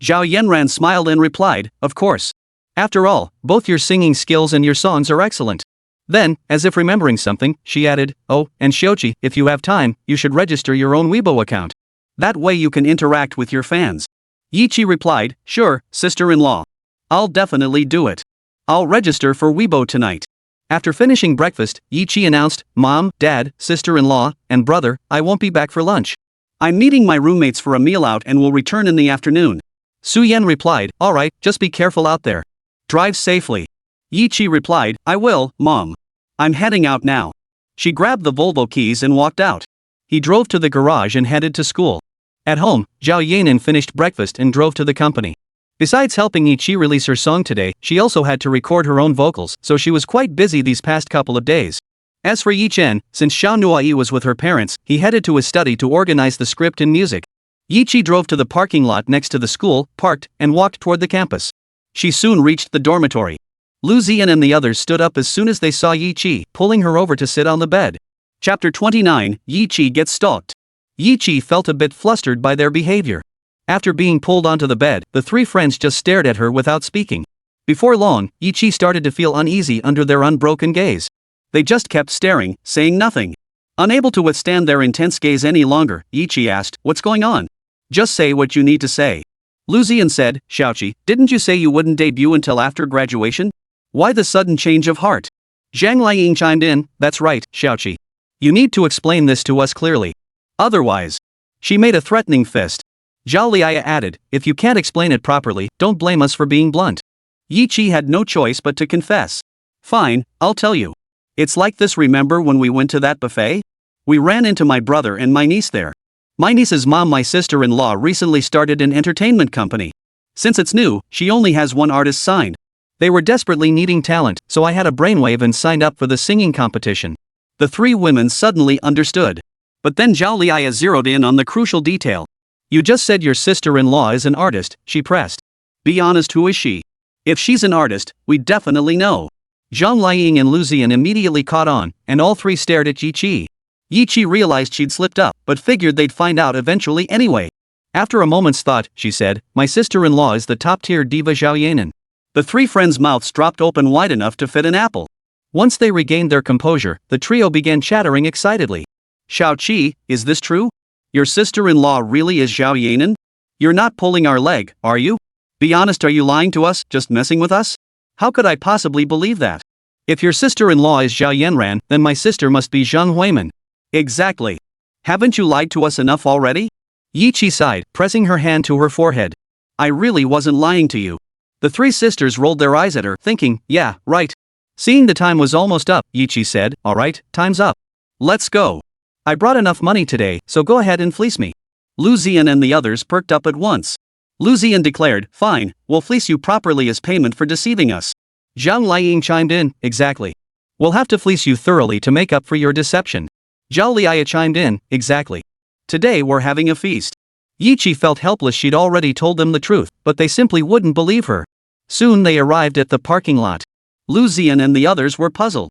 Zhao Yanran smiled and replied, "Of course. After all, both your singing skills and your songs are excellent." Then, as if remembering something, she added, "Oh, and Xiaoqi, if you have time, you should register your own Weibo account. That way you can interact with your fans." Yi Chi replied, "Sure, sister-in-law. I'll definitely do it. I'll register for Weibo tonight." After finishing breakfast, Yi Chi announced, "Mom, Dad, sister-in-law, and brother, I won't be back for lunch. I'm meeting my roommates for a meal out and will return in the afternoon." Su Yan replied, "Alright, just be careful out there. Drive safely." Yi Chi replied, "I will, Mom. I'm heading out now." She grabbed the Volvo keys and walked out. He drove to the garage and headed to school. At home, Zhao Yanran finished breakfast and drove to the company. Besides helping Yi Chi release her song today, she also had to record her own vocals, so she was quite busy these past couple of days. As for Yi Chen, since Xiao Nuoyi was with her parents, he headed to his study to organize the script and music. Yi Chi drove to the parking lot next to the school, parked, and walked toward the campus. She soon reached the dormitory. Lu Ziyan and the others stood up as soon as they saw Yi Chi, pulling her over to sit on the bed. Chapter 29, Yi Chi gets stalked. Yi Chi felt a bit flustered by their behavior. After being pulled onto the bed, the three friends just stared at her without speaking. Before long, Yi Chi started to feel uneasy under their unbroken gaze. They just kept staring, saying nothing. Unable to withstand their intense gaze any longer, Yi Chi asked, "What's going on? Just say what you need to say." Lu Ziyan said, "Xiaoqi, didn't you say you wouldn't debut until after graduation? Why the sudden change of heart?" Zhang Liang chimed in, "That's right, Xiaoqi. You need to explain this to us clearly. Otherwise." She made a threatening fist. Zhao Liaya added, "If you can't explain it properly, don't blame us for being blunt." Yi Chi had no choice but to confess. "Fine, I'll tell you. It's like this, remember when we went to that buffet? We ran into my brother and my niece there. My niece's mom, my sister-in-law, recently started an entertainment company. Since it's new, she only has one artist signed. They were desperately needing talent, so I had a brainwave and signed up for the singing competition." The three women suddenly understood. But then Zhao Liaya zeroed in on the crucial detail. "You just said your sister-in-law is an artist," she pressed. "Be honest, who is she? If she's an artist, we definitely know." Zhang Liang and Lu Ziyan immediately caught on, and all three stared at Yi Chi. Yi Chi realized she'd slipped up, but figured they'd find out eventually anyway. After a moment's thought, she said, "My sister-in-law is the top-tier diva Zhao Yanran." The three friends' mouths dropped open wide enough to fit an apple. Once they regained their composure, the trio began chattering excitedly. "Xiaoqi, is this true? Your sister-in-law really is Zhao Yanran? You're not pulling our leg, are you? Be honest, are you lying to us, just messing with us? How could I possibly believe that? If your sister-in-law is Zhao Yanran, then my sister must be Zhang Huimin." "Exactly. Haven't you lied to us enough already?" Yi Chi sighed, pressing her hand to her forehead. "I really wasn't lying to you." The three sisters rolled their eyes at her, thinking, "Yeah, right." Seeing the time was almost up, Yi Chi said, "Alright, time's up. Let's go." I brought enough money today, so go ahead and fleece me. Lu Ziyan and the others perked up at once. Lu Ziyan declared, fine, we'll fleece you properly as payment for deceiving us. Zhang Liying chimed in, exactly. We'll have to fleece you thoroughly to make up for your deception. Zhao Liya chimed in, exactly. Today we're having a feast. Yiqi felt helpless. She'd already told them the truth, but they simply wouldn't believe her. Soon they arrived at the parking lot. Lu Ziyan and the others were puzzled.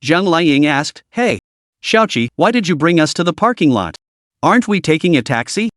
Zhang Liying asked, hey, Xiaoqi, why did you bring us to the parking lot? Aren't we taking a taxi?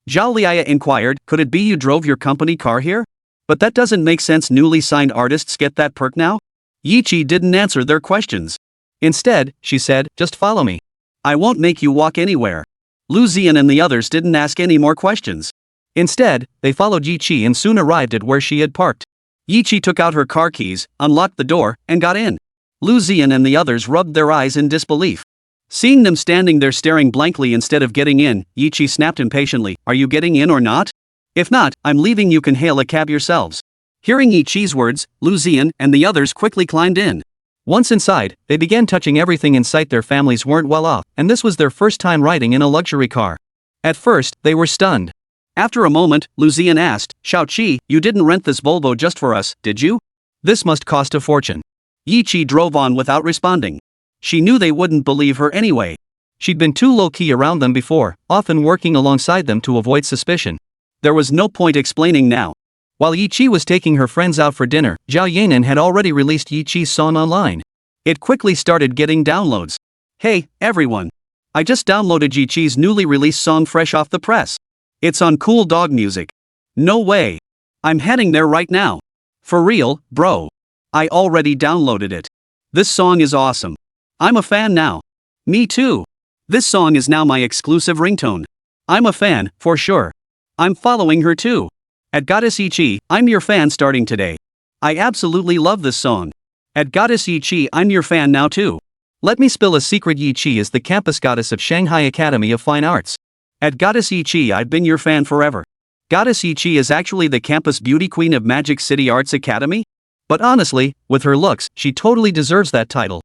Zhao Liya inquired, could it be you drove your company car here? But that doesn't make sense. Newly signed artists get that perk now? Yiqi didn't answer their questions. Instead, she said, just follow me. I won't make you walk anywhere. Lu Ziyan and the others didn't ask any more questions. Instead, they followed Yiqi and soon arrived at where she had parked. Yiqi took out her car keys, unlocked the door, and got in. Lu Ziyan and the others rubbed their eyes in disbelief. Seeing them standing there staring blankly instead of getting in, Yiqi snapped impatiently, are you getting in or not? If not, I'm leaving. You can hail a cab yourselves. Hearing Yiqi's words, Lu Ziyan and the others quickly climbed in. Once inside, they began touching everything in sight. Their families weren't well off, and this was their first time riding in a luxury car. At first, they were stunned. After a moment, Lu Ziyan asked, Xiaoqi, you didn't rent this Volvo just for us, did you? This must cost a fortune. Yiqi drove on without responding. She knew they wouldn't believe her anyway. She'd been too low-key around them before, often working alongside them to avoid suspicion. There was no point explaining now. While Yiqi was taking her friends out for dinner, Zhao Yanran had already released Yiqi's song online. It quickly started getting downloads. Hey, everyone. I just downloaded Yiqi's newly released song fresh off the press. It's on Cool Dog Music. No way. I'm heading there right now. For real, bro. I already downloaded it. This song is awesome. I'm a fan now. Me too. This song is now my exclusive ringtone. I'm a fan, for sure. I'm following her too. At Goddess Yiqi, I'm your fan starting today. I absolutely love this song. At Goddess Yiqi, I'm your fan now too. Let me spill a secret. Yiqi is the campus goddess of Shanghai Academy of Fine Arts. At Goddess Yiqi, I've been your fan forever. Goddess Yiqi is actually the campus beauty queen of Magic City Arts Academy? But honestly, with her looks, she totally deserves that title.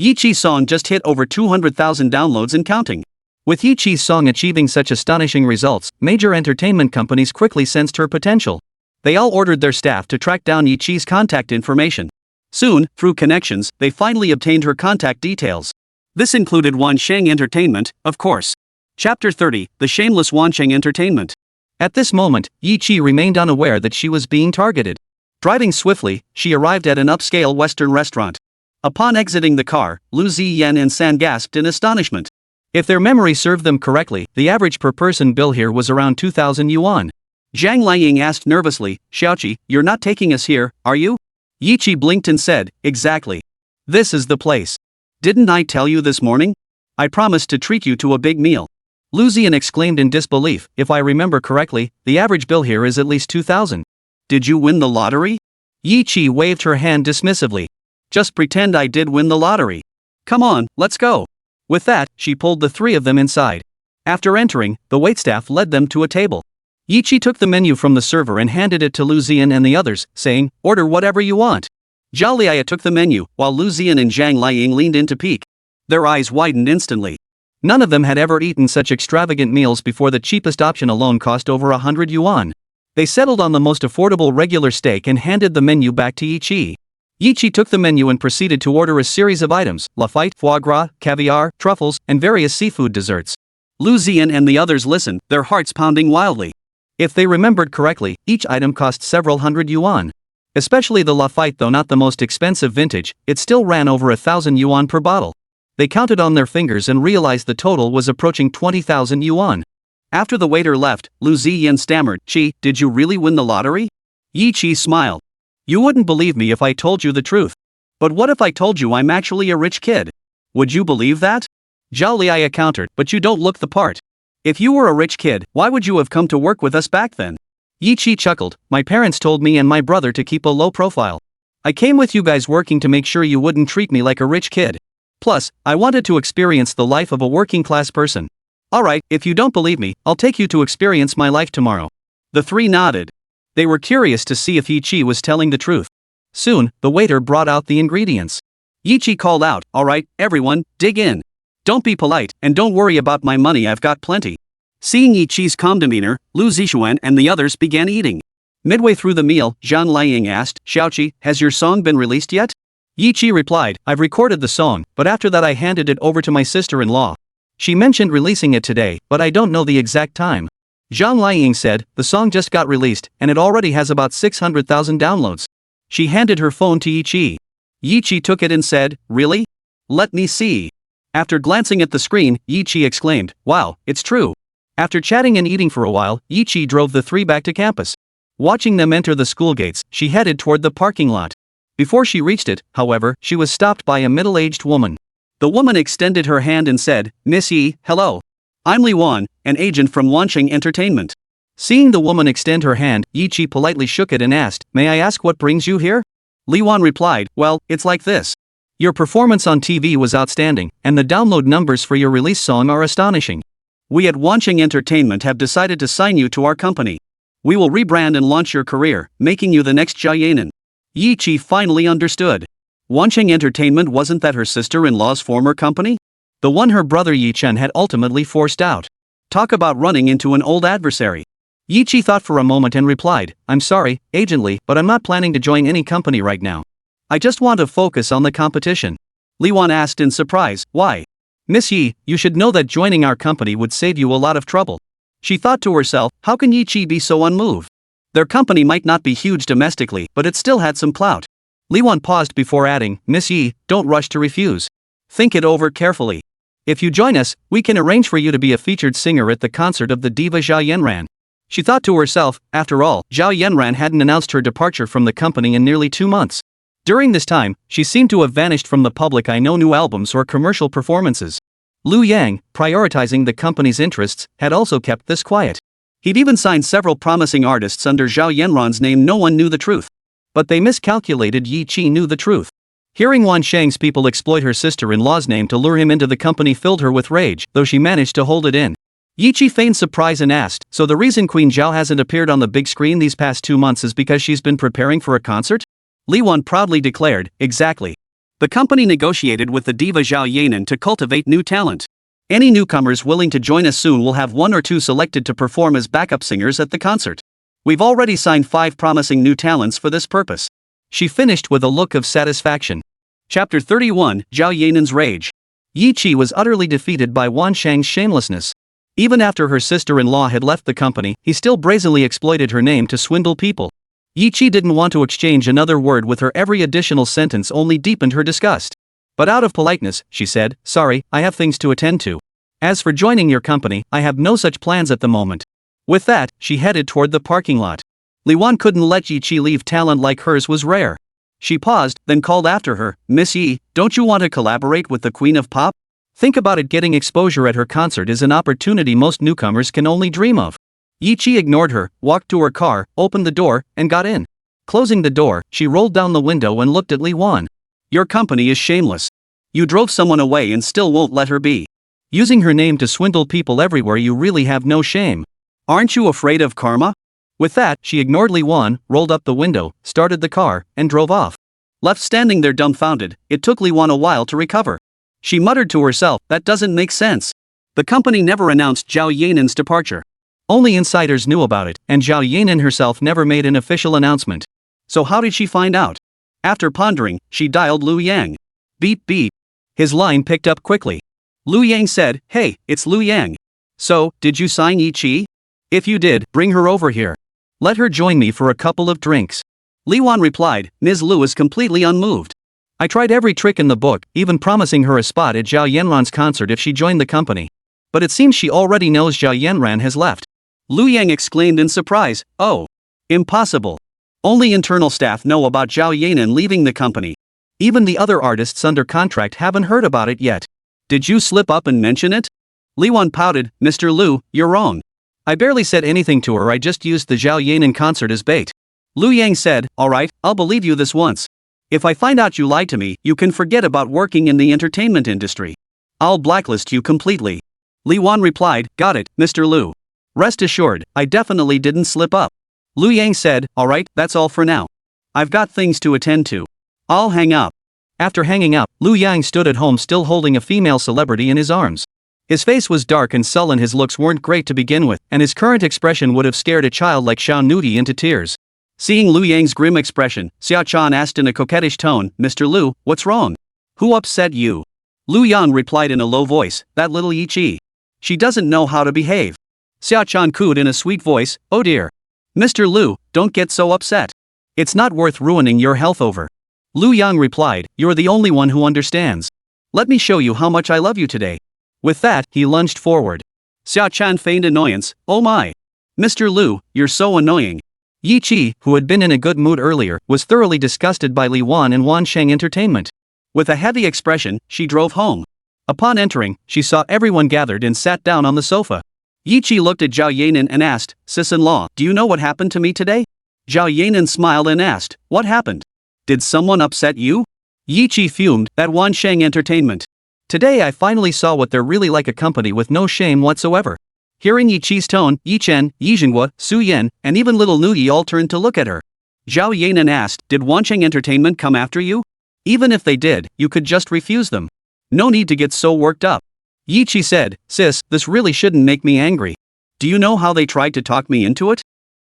Yiqi's song just hit over 200,000 downloads and counting. With Yiqi's song achieving such astonishing results, major entertainment companies quickly sensed her potential. They all ordered their staff to track down Yiqi's contact information. Soon, through connections, they finally obtained her contact details. This included Wansheng Entertainment, of course. Chapter 30, The Shameless Wansheng Entertainment. At this moment, Yiqi remained unaware that she was being targeted. Driving swiftly, she arrived at an upscale Western restaurant. Upon exiting the car, Lu Ziyan and San gasped in astonishment. If their memory served them correctly, the average per-person bill here was around 2,000 yuan. Zhang Liying asked nervously, Xiaoqi, you're not taking us here, are you? Yiqi blinked and said, exactly. This is the place. Didn't I tell you this morning? I promised to treat you to a big meal. Lu Ziyan exclaimed in disbelief, if I remember correctly, the average bill here is at least 2,000. Did you win the lottery? Yiqi waved her hand dismissively. Just pretend I did win the lottery. Come on, let's go. With that, she pulled the three of them inside. After entering, the waitstaff led them to a table. Yiqi took the menu from the server and handed it to Lu Ziyan and the others, saying, order whatever you want. Zhao Liya took the menu, while Lu Ziyan and Zhang Liying leaned in to peek. Their eyes widened instantly. None of them had ever eaten such extravagant meals before. The cheapest option alone cost over 100 yuan. They settled on the most affordable regular steak and handed the menu back to Yiqi. Yiqi took the menu and proceeded to order a series of items, lafite, foie gras, caviar, truffles, and various seafood desserts. Lu Ziyan and the others listened, their hearts pounding wildly. If they remembered correctly, each item cost several hundred yuan. Especially the lafite, though not the most expensive vintage, it still ran over 1,000 yuan per bottle. They counted on their fingers and realized the total was approaching 20,000 yuan. After the waiter left, Lu Ziyan stammered, Qi, did you really win the lottery? Yiqi smiled. You wouldn't believe me if I told you the truth. But what if I told you I'm actually a rich kid? Would you believe that? Zhao Liya countered, but you don't look the part. If you were a rich kid, why would you have come to work with us back then? Yiqi chuckled, my parents told me and my brother to keep a low profile. I came with you guys working to make sure you wouldn't treat me like a rich kid. Plus, I wanted to experience the life of a working class person. Alright, if you don't believe me, I'll take you to experience my life tomorrow. The three nodded. They were curious to see if Yiqi was telling the truth. Soon, the waiter brought out the ingredients. Yiqi called out, alright, everyone, dig in. Don't be polite, and don't worry about my money, I've got plenty. Seeing Yi Qi's calm demeanor, Lu Zixuan and the others began eating. Midway through the meal, Zhang Liying asked, Xiaoqi, has your song been released yet? Yi Qi replied, I've recorded the song, but after that I handed it over to my sister-in-law. She mentioned releasing it today, but I don't know the exact time. Zhang Liying said, the song just got released, and it already has about 600,000 downloads. She handed her phone to Yi Qi. Yi Qi took it and said, really? Let me see. After glancing at the screen, Yi Qi exclaimed, wow, it's true. After chatting and eating for a while, Yi Qi drove the three back to campus. Watching them enter the school gates, she headed toward the parking lot. Before she reached it, however, she was stopped by a middle-aged woman. The woman extended her hand and said, Miss Yi, hello. I'm Li Wan, an agent from Wansheng Entertainment. Seeing the woman extend her hand, Yi Qi politely shook it and asked, may I ask what brings you here? Li Wan replied, well, it's like this. Your performance on TV was outstanding, and the download numbers for your release song are astonishing. We at Wansheng Entertainment have decided to sign you to our company. We will rebrand and launch your career, making you the next Zhao Yanran. Yi Qi finally understood. Wansheng Entertainment wasn't that her sister-in-law's former company? The one her brother Yi Chen had ultimately forced out. Talk about running into an old adversary. Yi Qi thought for a moment and replied, I'm sorry, Agent Li, but I'm not planning to join any company right now. I just want to focus on the competition. Li Wan asked in surprise, why? Miss Yi, you should know that joining our company would save you a lot of trouble. She thought to herself, how can Yi Qi be so unmoved? Their company might not be huge domestically, but it still had some clout. Li Wan paused before adding, Miss Yi, don't rush to refuse. Think it over carefully. If you join us, we can arrange for you to be a featured singer at the concert of the diva Zhao Yanran. She thought to herself, after all, Zhao Yanran hadn't announced her departure from the company in nearly 2 months. During this time, she seemed to have vanished from the public eye. No new albums or commercial performances. Lu Yang, prioritizing the company's interests, had also kept this quiet. He'd even signed several promising artists under Zhao Yanran's name. No one knew the truth. But they miscalculated. Yi Qi knew the truth. Hearing Wansheng's people exploit her sister-in-law's name to lure him into the company filled her with rage, though she managed to hold it in. Yi Qi feigned surprise and asked, so the reason Queen Zhao hasn't appeared on the big screen these past 2 months is because she's been preparing for a concert? Li Wan proudly declared, exactly. The company negotiated with the diva Zhao Yanran to cultivate new talent. Any newcomers willing to join us soon will have 1 or 2 selected to perform as backup singers at the concert. We've already signed 5 promising new talents for this purpose. She finished with a look of satisfaction. Chapter 31, Zhao Yanran's Rage. Yi Qi was utterly defeated by Wansheng's shamelessness. Even after her sister-in-law had left the company, he still brazenly exploited her name to swindle people. Yi Qi didn't want to exchange another word with her. Every additional sentence only deepened her disgust. But out of politeness, she said, sorry, I have things to attend to. As for joining your company, I have no such plans at the moment. With that, she headed toward the parking lot. Li Wan couldn't let Yi Qi leave. Talent like hers was rare. She paused, then called after her, Miss Yi, don't you want to collaborate with the Queen of Pop? Think about it. Getting exposure at her concert is an opportunity most newcomers can only dream of. Yi Qi ignored her, walked to her car, opened the door, and got in. Closing the door, she rolled down the window and looked at Li Wan. Your company is shameless. You drove someone away and still won't let her be. Using her name to swindle people everywhere. You really have no shame. Aren't you afraid of karma? With that, she ignored Li Wan, rolled up the window, started the car, and drove off. Left standing there dumbfounded, it took Li Wan a while to recover. She muttered to herself, that doesn't make sense. The company never announced Zhao Yanran's departure. Only insiders knew about it, and Zhao Yanran herself never made an official announcement. So how did she find out? After pondering, she dialed Lu Yang. Beep beep. His line picked up quickly. Lu Yang said, hey, it's Lu Yang. So, did you sign Yi Qi? If you did, bring her over here. Let her join me for a couple of drinks. Li Wan replied, Ms. Lu is completely unmoved. I tried every trick in the book, even promising her a spot at Zhao Yanran's concert if she joined the company. But it seems she already knows Zhao Yanran has left. Lu Yang exclaimed in surprise, oh. Impossible. Only internal staff know about Zhao Yanran leaving the company. Even the other artists under contract haven't heard about it yet. Did you slip up and mention it? Li Wan pouted, Mr. Lu, you're wrong. I barely said anything to her. I just used the Zhao Yanran concert as bait. Lu Yang said, alright, I'll believe you this once. If I find out you lied to me, you can forget about working in the entertainment industry. I'll blacklist you completely. Li Wan replied, got it, Mr. Lu. Rest assured, I definitely didn't slip up. Lu Yang said, alright, that's all for now. I've got things to attend to. I'll hang up. After hanging up, Lu Yang stood at home still holding a female celebrity in his arms. His face was dark and sullen, his looks weren't great to begin with, and his current expression would have scared a child like Xiao Nuoyi into tears. Seeing Lu Yang's grim expression, Xiao Chan asked in a coquettish tone, "Mr. Lu, what's wrong? Who upset you?" Lu Yang replied in a low voice, "That little Yiqi. She doesn't know how to behave." Xiao Chan cooed in a sweet voice, "Oh dear. Mr. Lu, don't get so upset. It's not worth ruining your health over." Lu Yang replied, "You're the only one who understands. Let me show you how much I love you today." With that, he lunged forward. Xiao Chan feigned annoyance, "Oh my. Mr. Lu, you're so annoying." Yi Qi, who had been in a good mood earlier, was thoroughly disgusted by Li Wan and Wan Sheng entertainment. With a heavy expression, she drove home. Upon entering, she saw everyone gathered and sat down on the sofa. Yi Qi looked at Zhao Yanran and asked, "Sis-in-law, do you know what happened to me today?" Zhao Yanran smiled and asked, "What happened? Did someone upset you?" Yi Qi fumed, "That Wan Sheng entertainment. Today I finally saw what they're really like, a company with no shame whatsoever." Hearing Yi Qi's tone, Yi Chen, Yi Jinghua, Su Yan, and even little Nuoyi all turned to look at her. Zhao Yanran asked, "Did Wan Sheng entertainment come after you? Even if they did, you could just refuse them. No need to get so worked up." Yi Qi said, "Sis, this really shouldn't make me angry. Do you know how they tried to talk me into it?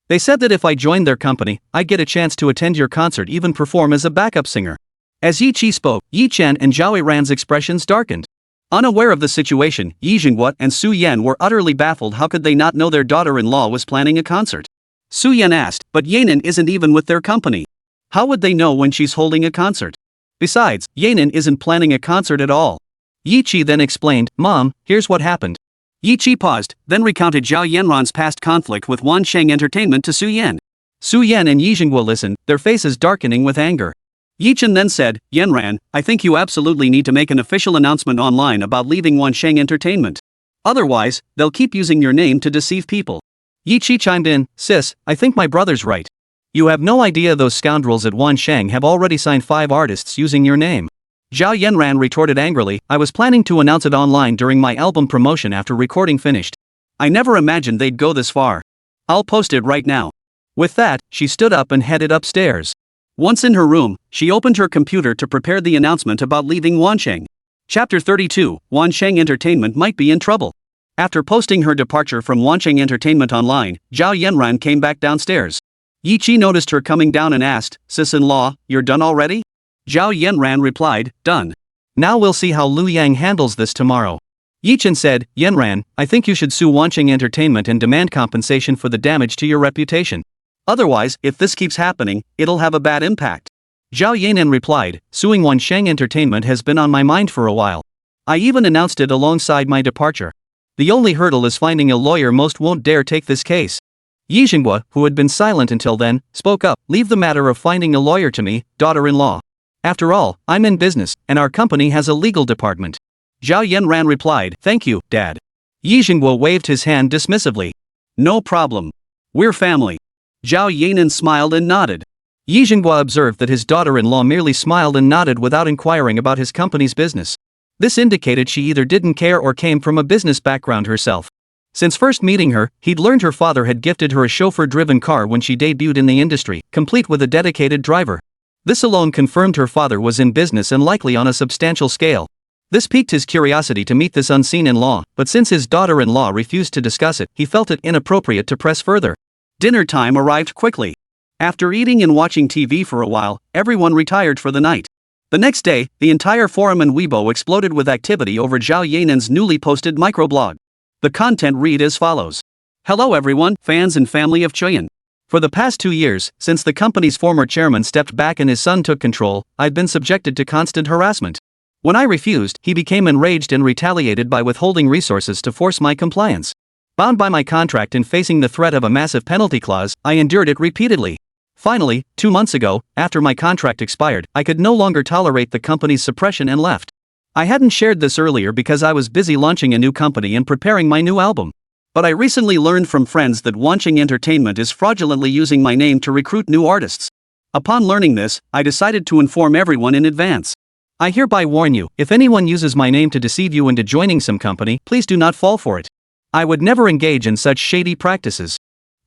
They said that if I joined their company, I'd get a chance to attend your concert, even perform as a backup singer." As Yi Qi spoke, Yi Chen and Zhao Yanran's expressions darkened. Unaware of the situation, Yi Jinghua and Su Yan were utterly baffled. How could they not know their daughter-in-law was planning a concert? Su Yan asked, "But Yanran isn't even with their company. How would they know when she's holding a concert? Besides, Yanran isn't planning a concert at all." Yi Qi then explained, "Mom, here's what happened." Yi Qi paused, then recounted Zhao Yanran's past conflict with Wan Sheng Entertainment to Su Yan. Su Yan and Yi Jinghua listened, their faces darkening with anger. Yi Chen then said, "Yanran, I think you absolutely need to make an official announcement online about leaving Wan Sheng Entertainment. Otherwise, they'll keep using your name to deceive people." Yi Qi chimed in, "Sis, I think my brother's right. You have no idea those scoundrels at Wan Sheng have already signed 5 artists using your name." Zhao Yanran retorted angrily, "I was planning to announce it online during my album promotion after recording finished. I never imagined they'd go this far. I'll post it right now." With that, she stood up and headed upstairs. Once in her room, she opened her computer to prepare the announcement about leaving Wan Sheng. Chapter 32, Wan Sheng Entertainment might be in trouble. After posting her departure from Wan Sheng Entertainment online, Zhao Yanran came back downstairs. Yi Qi noticed her coming down and asked, "Sis-in-law, you're done already?" Zhao Yanran replied, "Done. Now we'll see how Lu Yang handles this tomorrow." Yi Chen said, "Yanran, I think you should sue Wan Sheng Entertainment and demand compensation for the damage to your reputation. Otherwise, if this keeps happening, it'll have a bad impact." Zhao Yanran replied, "Suing Wan Sheng Entertainment has been on my mind for a while. I even announced it alongside my departure. The only hurdle is finding a lawyer. Most won't dare take this case." Yi Jinghua, who had been silent until then, spoke up, "Leave the matter of finding a lawyer to me, daughter-in-law. After all, I'm in business, and our company has a legal department." Zhao Yanran replied, "Thank you, Dad." Yi Jinghua waved his hand dismissively. "No problem. We're family." Zhao Yanran smiled and nodded. Yi Jinghua observed that his daughter-in-law merely smiled and nodded without inquiring about his company's business. This indicated she either didn't care or came from a business background herself. Since first meeting her, he'd learned her father had gifted her a chauffeur-driven car when she debuted in the industry, complete with a dedicated driver. This alone confirmed her father was in business and likely on a substantial scale. This piqued his curiosity to meet this unseen in-law, but since his daughter-in-law refused to discuss it, he felt it inappropriate to press further. Dinner time arrived quickly. After eating and watching TV for a while, everyone retired for the night. The next day, the entire forum and Weibo exploded with activity over Zhao Yanran's newly posted microblog. The content read as follows. "Hello everyone, fans and family of Chen. For the past 2 years, since the company's former chairman stepped back and his son took control, I've been subjected to constant harassment. When I refused, he became enraged and retaliated by withholding resources to force my compliance. Bound by my contract and facing the threat of a massive penalty clause, I endured it repeatedly. Finally, 2 months ago, after my contract expired, I could no longer tolerate the company's suppression and left. I hadn't shared this earlier because I was busy launching a new company and preparing my new album. But I recently learned from friends that Wan Sheng Entertainment is fraudulently using my name to recruit new artists. Upon learning this, I decided to inform everyone in advance. I hereby warn you, if anyone uses my name to deceive you into joining some company, please do not fall for it. I would never engage in such shady practices.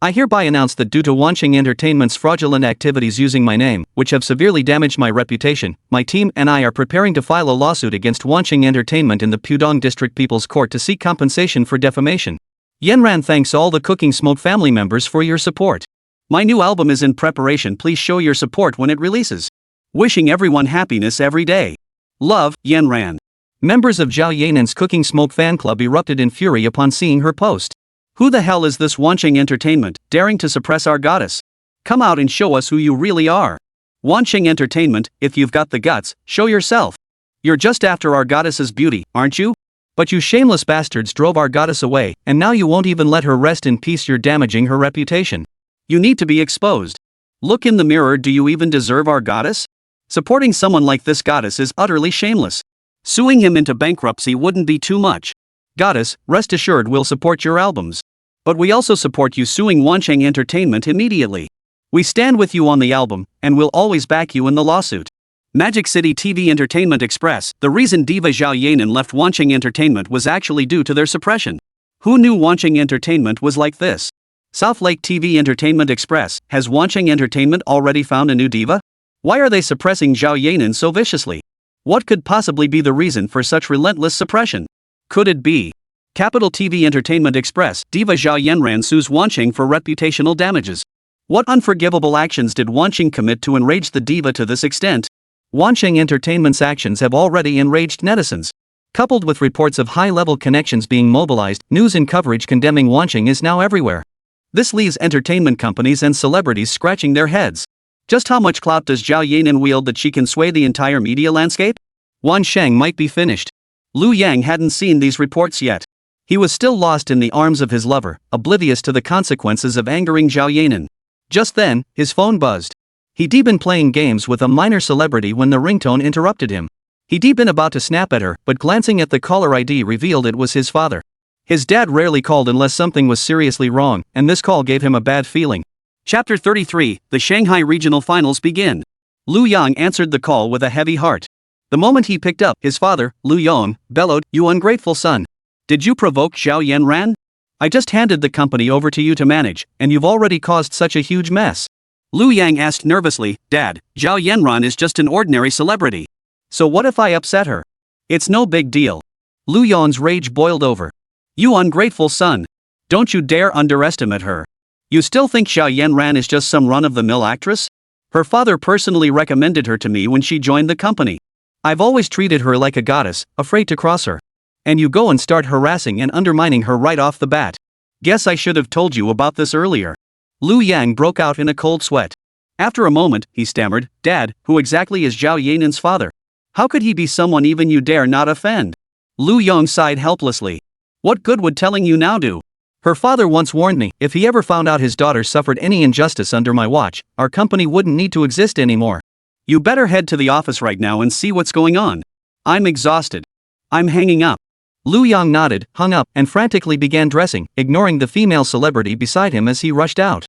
I hereby announce that due to Wanqing Entertainment's fraudulent activities using my name, which have severely damaged my reputation, my team and I are preparing to file a lawsuit against Wanqing Entertainment in the Pudong District People's Court to seek compensation for defamation. Yanran thanks all the Cooking Smoke family members for your support. My new album is in preparation, please show your support when it releases. Wishing everyone happiness every day. Love, Yanran. Members of Zhao Yanran's Cooking Smoke fan club erupted in fury upon seeing her post. Who the hell is this Wanqing Entertainment, daring to suppress our goddess? Come out and show us who you really are. Wanqing Entertainment, if you've got the guts, show yourself. You're just after our goddess's beauty, aren't you? But you shameless bastards drove our goddess away, and now you won't even let her rest in peace. You're damaging her reputation. You need to be exposed. Look in the mirror, do you even deserve our goddess? Supporting someone like this goddess is utterly shameless. Suing him into bankruptcy wouldn't be too much. Goddess, rest assured we'll support your albums. But we also support you suing Wanqing Entertainment immediately. We stand with you on the album, and we'll always back you in the lawsuit. Magic City TV Entertainment Express. The reason diva Zhao Yanran left Wanqing Entertainment was actually due to their suppression. Who knew Wanqing Entertainment was like this? South Lake TV Entertainment Express. Has Wanqing Entertainment already found a new diva? Why are they suppressing Zhao Yanran so viciously? What could possibly be the reason for such relentless suppression? Could it be Capital TV Entertainment Express? Diva Zhao Yanran sues Wanqing for reputational damages. What unforgivable actions did Wanqing commit to enrage the diva to this extent? Wanqing Entertainment's actions have already enraged netizens. Coupled with reports of high-level connections being mobilized, news and coverage condemning Wanqing is now everywhere. This leaves entertainment companies and celebrities scratching their heads. Just how much clout does Zhao Yanran wield that she can sway the entire media landscape? Wan Sheng might be finished. Lu Yang hadn't seen these reports yet. He was still lost in the arms of his lover, oblivious to the consequences of angering Zhao Yanran. Just then, his phone buzzed. He'd been playing games with a minor celebrity when the ringtone interrupted him. He'd been about to snap at her, but glancing at the caller ID revealed it was his father. His dad rarely called unless something was seriously wrong, and this call gave him a bad feeling. Chapter 33, the Shanghai Regional Finals begin. Lu Yang answered the call with a heavy heart. The moment he picked up, his father, Lu Yong, bellowed, "You ungrateful son. Did you provoke Zhao Yanran? I just handed the company over to you to manage, and you've already caused such a huge mess." Lu Yang asked nervously, "Dad, Zhao Yanran is just an ordinary celebrity. So what if I upset her? It's no big deal." Lu Yong's rage boiled over. "You ungrateful son. Don't you dare underestimate her. You still think Zhao Yanran is just some run-of-the-mill actress? Her father personally recommended her to me when she joined the company. I've always treated her like a goddess, afraid to cross her. And you go and start harassing and undermining her right off the bat. Guess I should have told you about this earlier." Lu Yang broke out in a cold sweat. After a moment, he stammered, "Dad, who exactly is Zhao Yanran's father? How could he be someone even you dare not offend?" Lu Yong sighed helplessly. "What good would telling you now do? Her father once warned me, if he ever found out his daughter suffered any injustice under my watch, our company wouldn't need to exist anymore. You better head to the office right now and see what's going on. I'm exhausted. I'm hanging up." Lu Yang nodded, hung up, and frantically began dressing, ignoring the female celebrity beside him as he rushed out.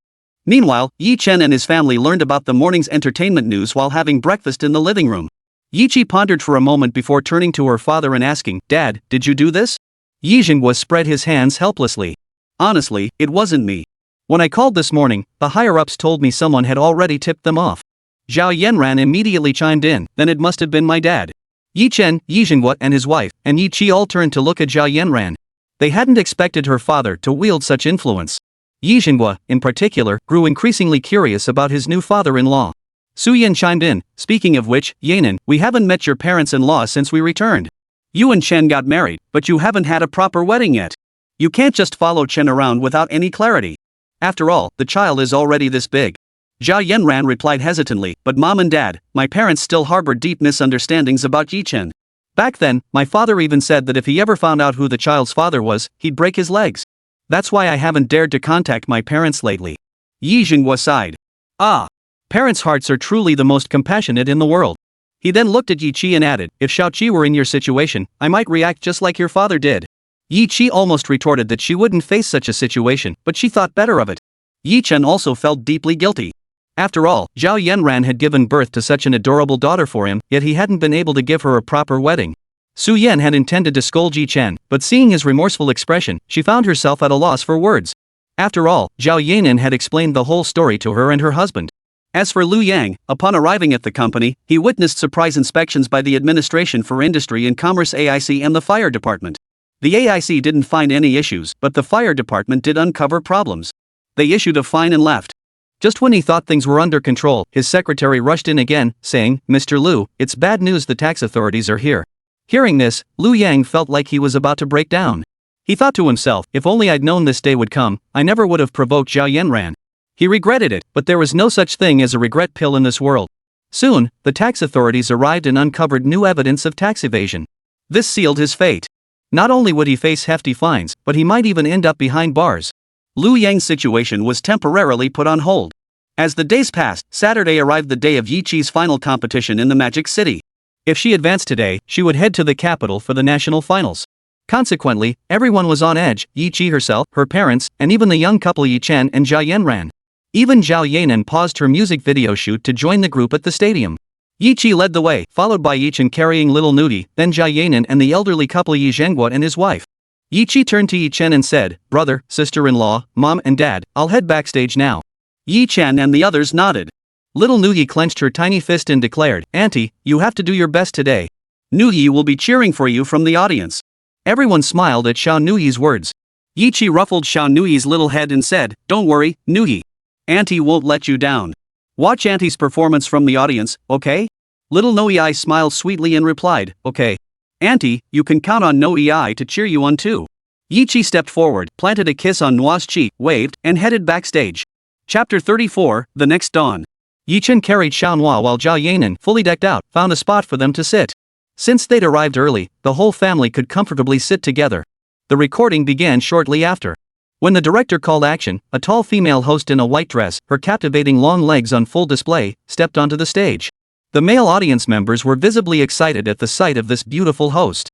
Meanwhile, Chen and his family learned about the morning's entertainment news while having breakfast in the living room. Yiqi pondered for a moment before turning to her father and asking, "Dad, did you do this?" Yizhenghua spread his hands helplessly. "Honestly, it wasn't me. When I called this morning, the higher-ups told me someone had already tipped them off." Zhao Yanran immediately chimed in, "Then it must have been my dad." Yi Chen, Yizhenghua and his wife, and Yi Qi all turned to look at Zhao Yanran. They hadn't expected her father to wield such influence. Yizhenghua, in particular, grew increasingly curious about his new father-in-law. Su Yan chimed in, "Speaking of which, Yanran, we haven't met your parents-in-law since we returned. You and Chen got married, but you haven't had a proper wedding yet. You can't just follow Chen around without any clarity. After all, the child is already this big." Zhao Yanran replied hesitantly, "But Mom and Dad, my parents still harbor deep misunderstandings about Yi Chen. Back then, my father even said that if he ever found out who the child's father was, he'd break his legs. That's why I haven't dared to contact my parents lately." Yi Zhenghua sighed. "Ah. Parents' hearts are truly the most compassionate in the world." He then looked at Yi Qi and added, "If Shao Qi were in your situation, I might react just like your father did." Yi Qi almost retorted that she wouldn't face such a situation, but she thought better of it. Yi Chen also felt deeply guilty. After all, Zhao Yanran had given birth to such an adorable daughter for him, yet he hadn't been able to give her a proper wedding. Su Yan had intended to scold Yi Chen, but seeing his remorseful expression, she found herself at a loss for words. After all, Zhao Yanran had explained the whole story to her and her husband. As for Liu Yang, upon arriving at the company, he witnessed surprise inspections by the Administration for Industry and Commerce AIC and the Fire Department. The AIC didn't find any issues, but the Fire Department did uncover problems. They issued a fine and left. Just when he thought things were under control, his secretary rushed in again, saying, "Mr. Liu, it's bad news, the tax authorities are here." Hearing this, Liu Yang felt like he was about to break down. He thought to himself, if only I'd known this day would come, I never would have provoked Zhao Yanran. He regretted it, but there was no such thing as a regret pill in this world. Soon, the tax authorities arrived and uncovered new evidence of tax evasion. This sealed his fate. Not only would he face hefty fines, but he might even end up behind bars. Liu Yang's situation was temporarily put on hold. As the days passed, Saturday arrived, the day of Yiqi's final competition in the Magic City. If she advanced today, she would head to the capital for the national finals. Consequently, everyone was on edge, Yiqi herself, her parents, and even the young couple Chen and Zhao Yanran. Even Zhao Yanran paused her music video shoot to join the group at the stadium. Yiqi led the way, followed by Chen carrying little Nuoyi, then Zhao Yanran and the elderly couple Yi Zhenghua and his wife. Yiqi turned to Chen and said, "Brother, sister-in-law, mom and dad, I'll head backstage now." Chen and the others nodded. Little Nuoyi clenched her tiny fist and declared, "Auntie, you have to do your best today. Nuoyi will be cheering for you from the audience." Everyone smiled at Xiao Nuoyi's words. Yiqi ruffled Xiao Nuoyi's little head and said, "Don't worry, Nuoyi. Auntie won't let you down. Watch Auntie's performance from the audience, okay?" Little Nuoyi smiled sweetly and replied, "Okay. Auntie, you can count on Nuoyi to cheer you on too." Yiqi stepped forward, planted a kiss on Nuoyi's cheek, waved, and headed backstage. Chapter 34, The Next Dawn. Chen carried Xiao Nuoyi while Zhao Yanran, fully decked out, found a spot for them to sit. Since they'd arrived early, the whole family could comfortably sit together. The recording began shortly after. When the director called action, a tall female host in a white dress, her captivating long legs on full display, stepped onto the stage. The male audience members were visibly excited at the sight of this beautiful host.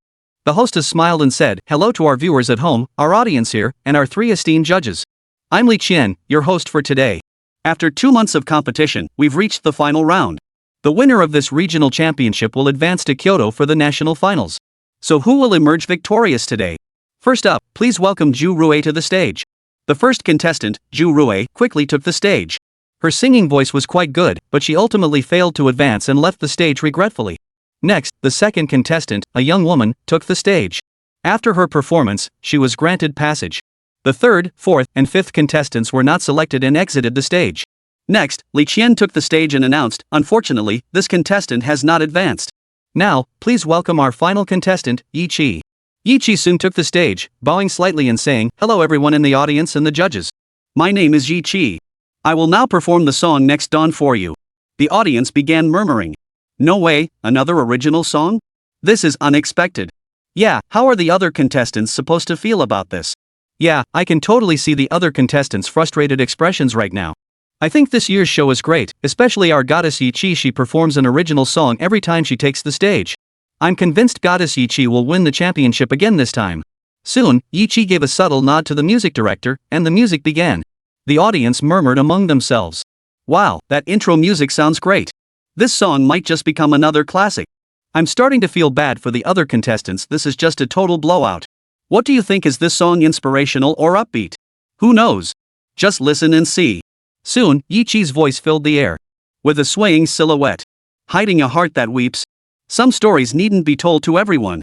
The hostess smiled and said, "Hello to our viewers at home, our audience here, and our three esteemed judges. I'm Li Qian, your host for today. After 2 months of competition, we've reached the final round. The winner of this regional championship will advance to Kyoto for the national finals. So who will emerge victorious today? First up, please welcome Zhu Rui to the stage." The first contestant, Zhu Rui, quickly took the stage. Her singing voice was quite good, but she ultimately failed to advance and left the stage regretfully. Next, the second contestant, a young woman, took the stage. After her performance, she was granted passage. The third, fourth, and fifth contestants were not selected and exited the stage. Next, Li Qian took the stage and announced, "Unfortunately, this contestant has not advanced. Now, please welcome our final contestant, Yiqi." Yiqi soon took the stage, bowing slightly and saying, "Hello everyone in the audience and the judges. My name is Yiqi. I will now perform the song Next Dawn for you." The audience began murmuring. "No way, another original song? This is unexpected. Yeah, how are the other contestants supposed to feel about this?" "Yeah, I can totally see the other contestants' frustrated expressions right now. I think this year's show is great, especially our goddess Yiqi. She performs an original song every time she takes the stage. I'm convinced goddess Yiqi will win the championship again this time." Soon, Yiqi gave a subtle nod to the music director, and the music began. The audience murmured among themselves. "Wow, that intro music sounds great. This song might just become another classic. I'm starting to feel bad for the other contestants. This is just a total blowout. What do you think? Is this song inspirational or upbeat? Who knows? Just listen and see." Soon, Yiqi's voice filled the air. With a swaying silhouette. Hiding a heart that weeps. Some stories needn't be told to everyone.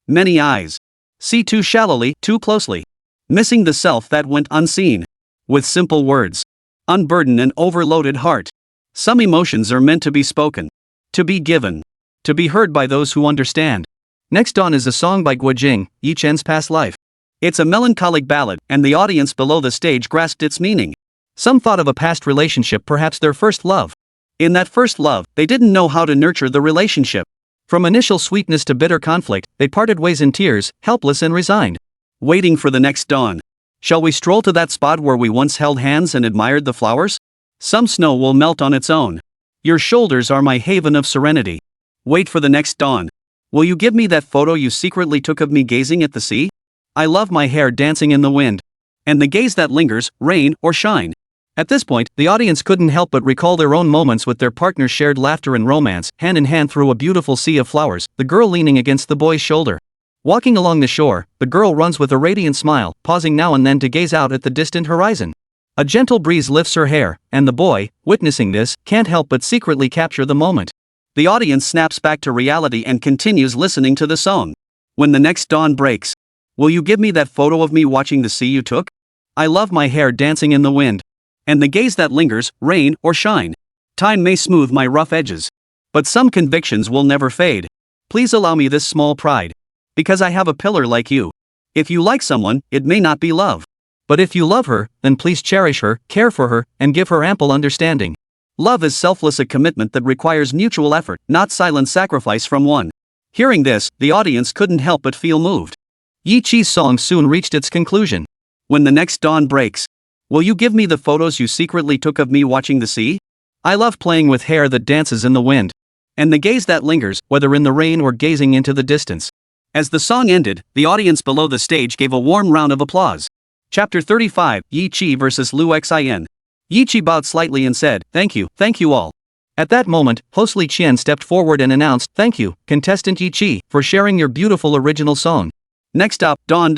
Many eyes. See too shallowly, too closely. Missing the self that went unseen. With simple words. Unburden an overloaded heart. Some emotions are meant to be spoken. To be given. To be heard by those who understand. Next Dawn is a song by Guojing, Yi Chen's past life. It's a melancholic ballad, and the audience below the stage grasped its meaning. Some thought of a past relationship, perhaps their first love. In that first love, they didn't know how to nurture the relationship. From initial sweetness to bitter conflict, they parted ways in tears, helpless and resigned. Waiting for the next dawn. Shall we stroll to that spot where we once held hands and admired the flowers? Some snow will melt on its own. Your shoulders are my haven of serenity. Wait for the next dawn. Will you give me that photo you secretly took of me gazing at the sea? I love my hair dancing in the wind. And the gaze that lingers, rain or shine. At this point, the audience couldn't help but recall their own moments with their partners' shared laughter and romance, hand in hand through a beautiful sea of flowers, the girl leaning against the boy's shoulder. Walking along the shore, the girl runs with a radiant smile, pausing now and then to gaze out at the distant horizon. A gentle breeze lifts her hair, and the boy, witnessing this, can't help but secretly capture the moment. The audience snaps back to reality and continues listening to the song. When the next dawn breaks. Will you give me that photo of me watching the sea you took? I love my hair dancing in the wind. And the gaze that lingers, rain or shine. Time may smooth my rough edges. But some convictions will never fade. Please allow me this small pride. Because I have a pillar like you. If you like someone, it may not be love. But if you love her, then please cherish her, care for her, and give her ample understanding. Love is selfless, a commitment that requires mutual effort, not silent sacrifice from one. Hearing this, the audience couldn't help but feel moved. Yi Qi's song soon reached its conclusion. When the next dawn breaks. Will you give me the photos you secretly took of me watching the sea? I love playing with hair that dances in the wind. And the gaze that lingers, whether in the rain or gazing into the distance. As the song ended, the audience below the stage gave a warm round of applause. Chapter 35, Yi Qi vs. Lu Xin. Yi Qi bowed slightly and said, thank you all. At that moment, host Li Qian stepped forward and announced, thank you, contestant Yi Qi, for sharing your beautiful original song. Next up, Dawn.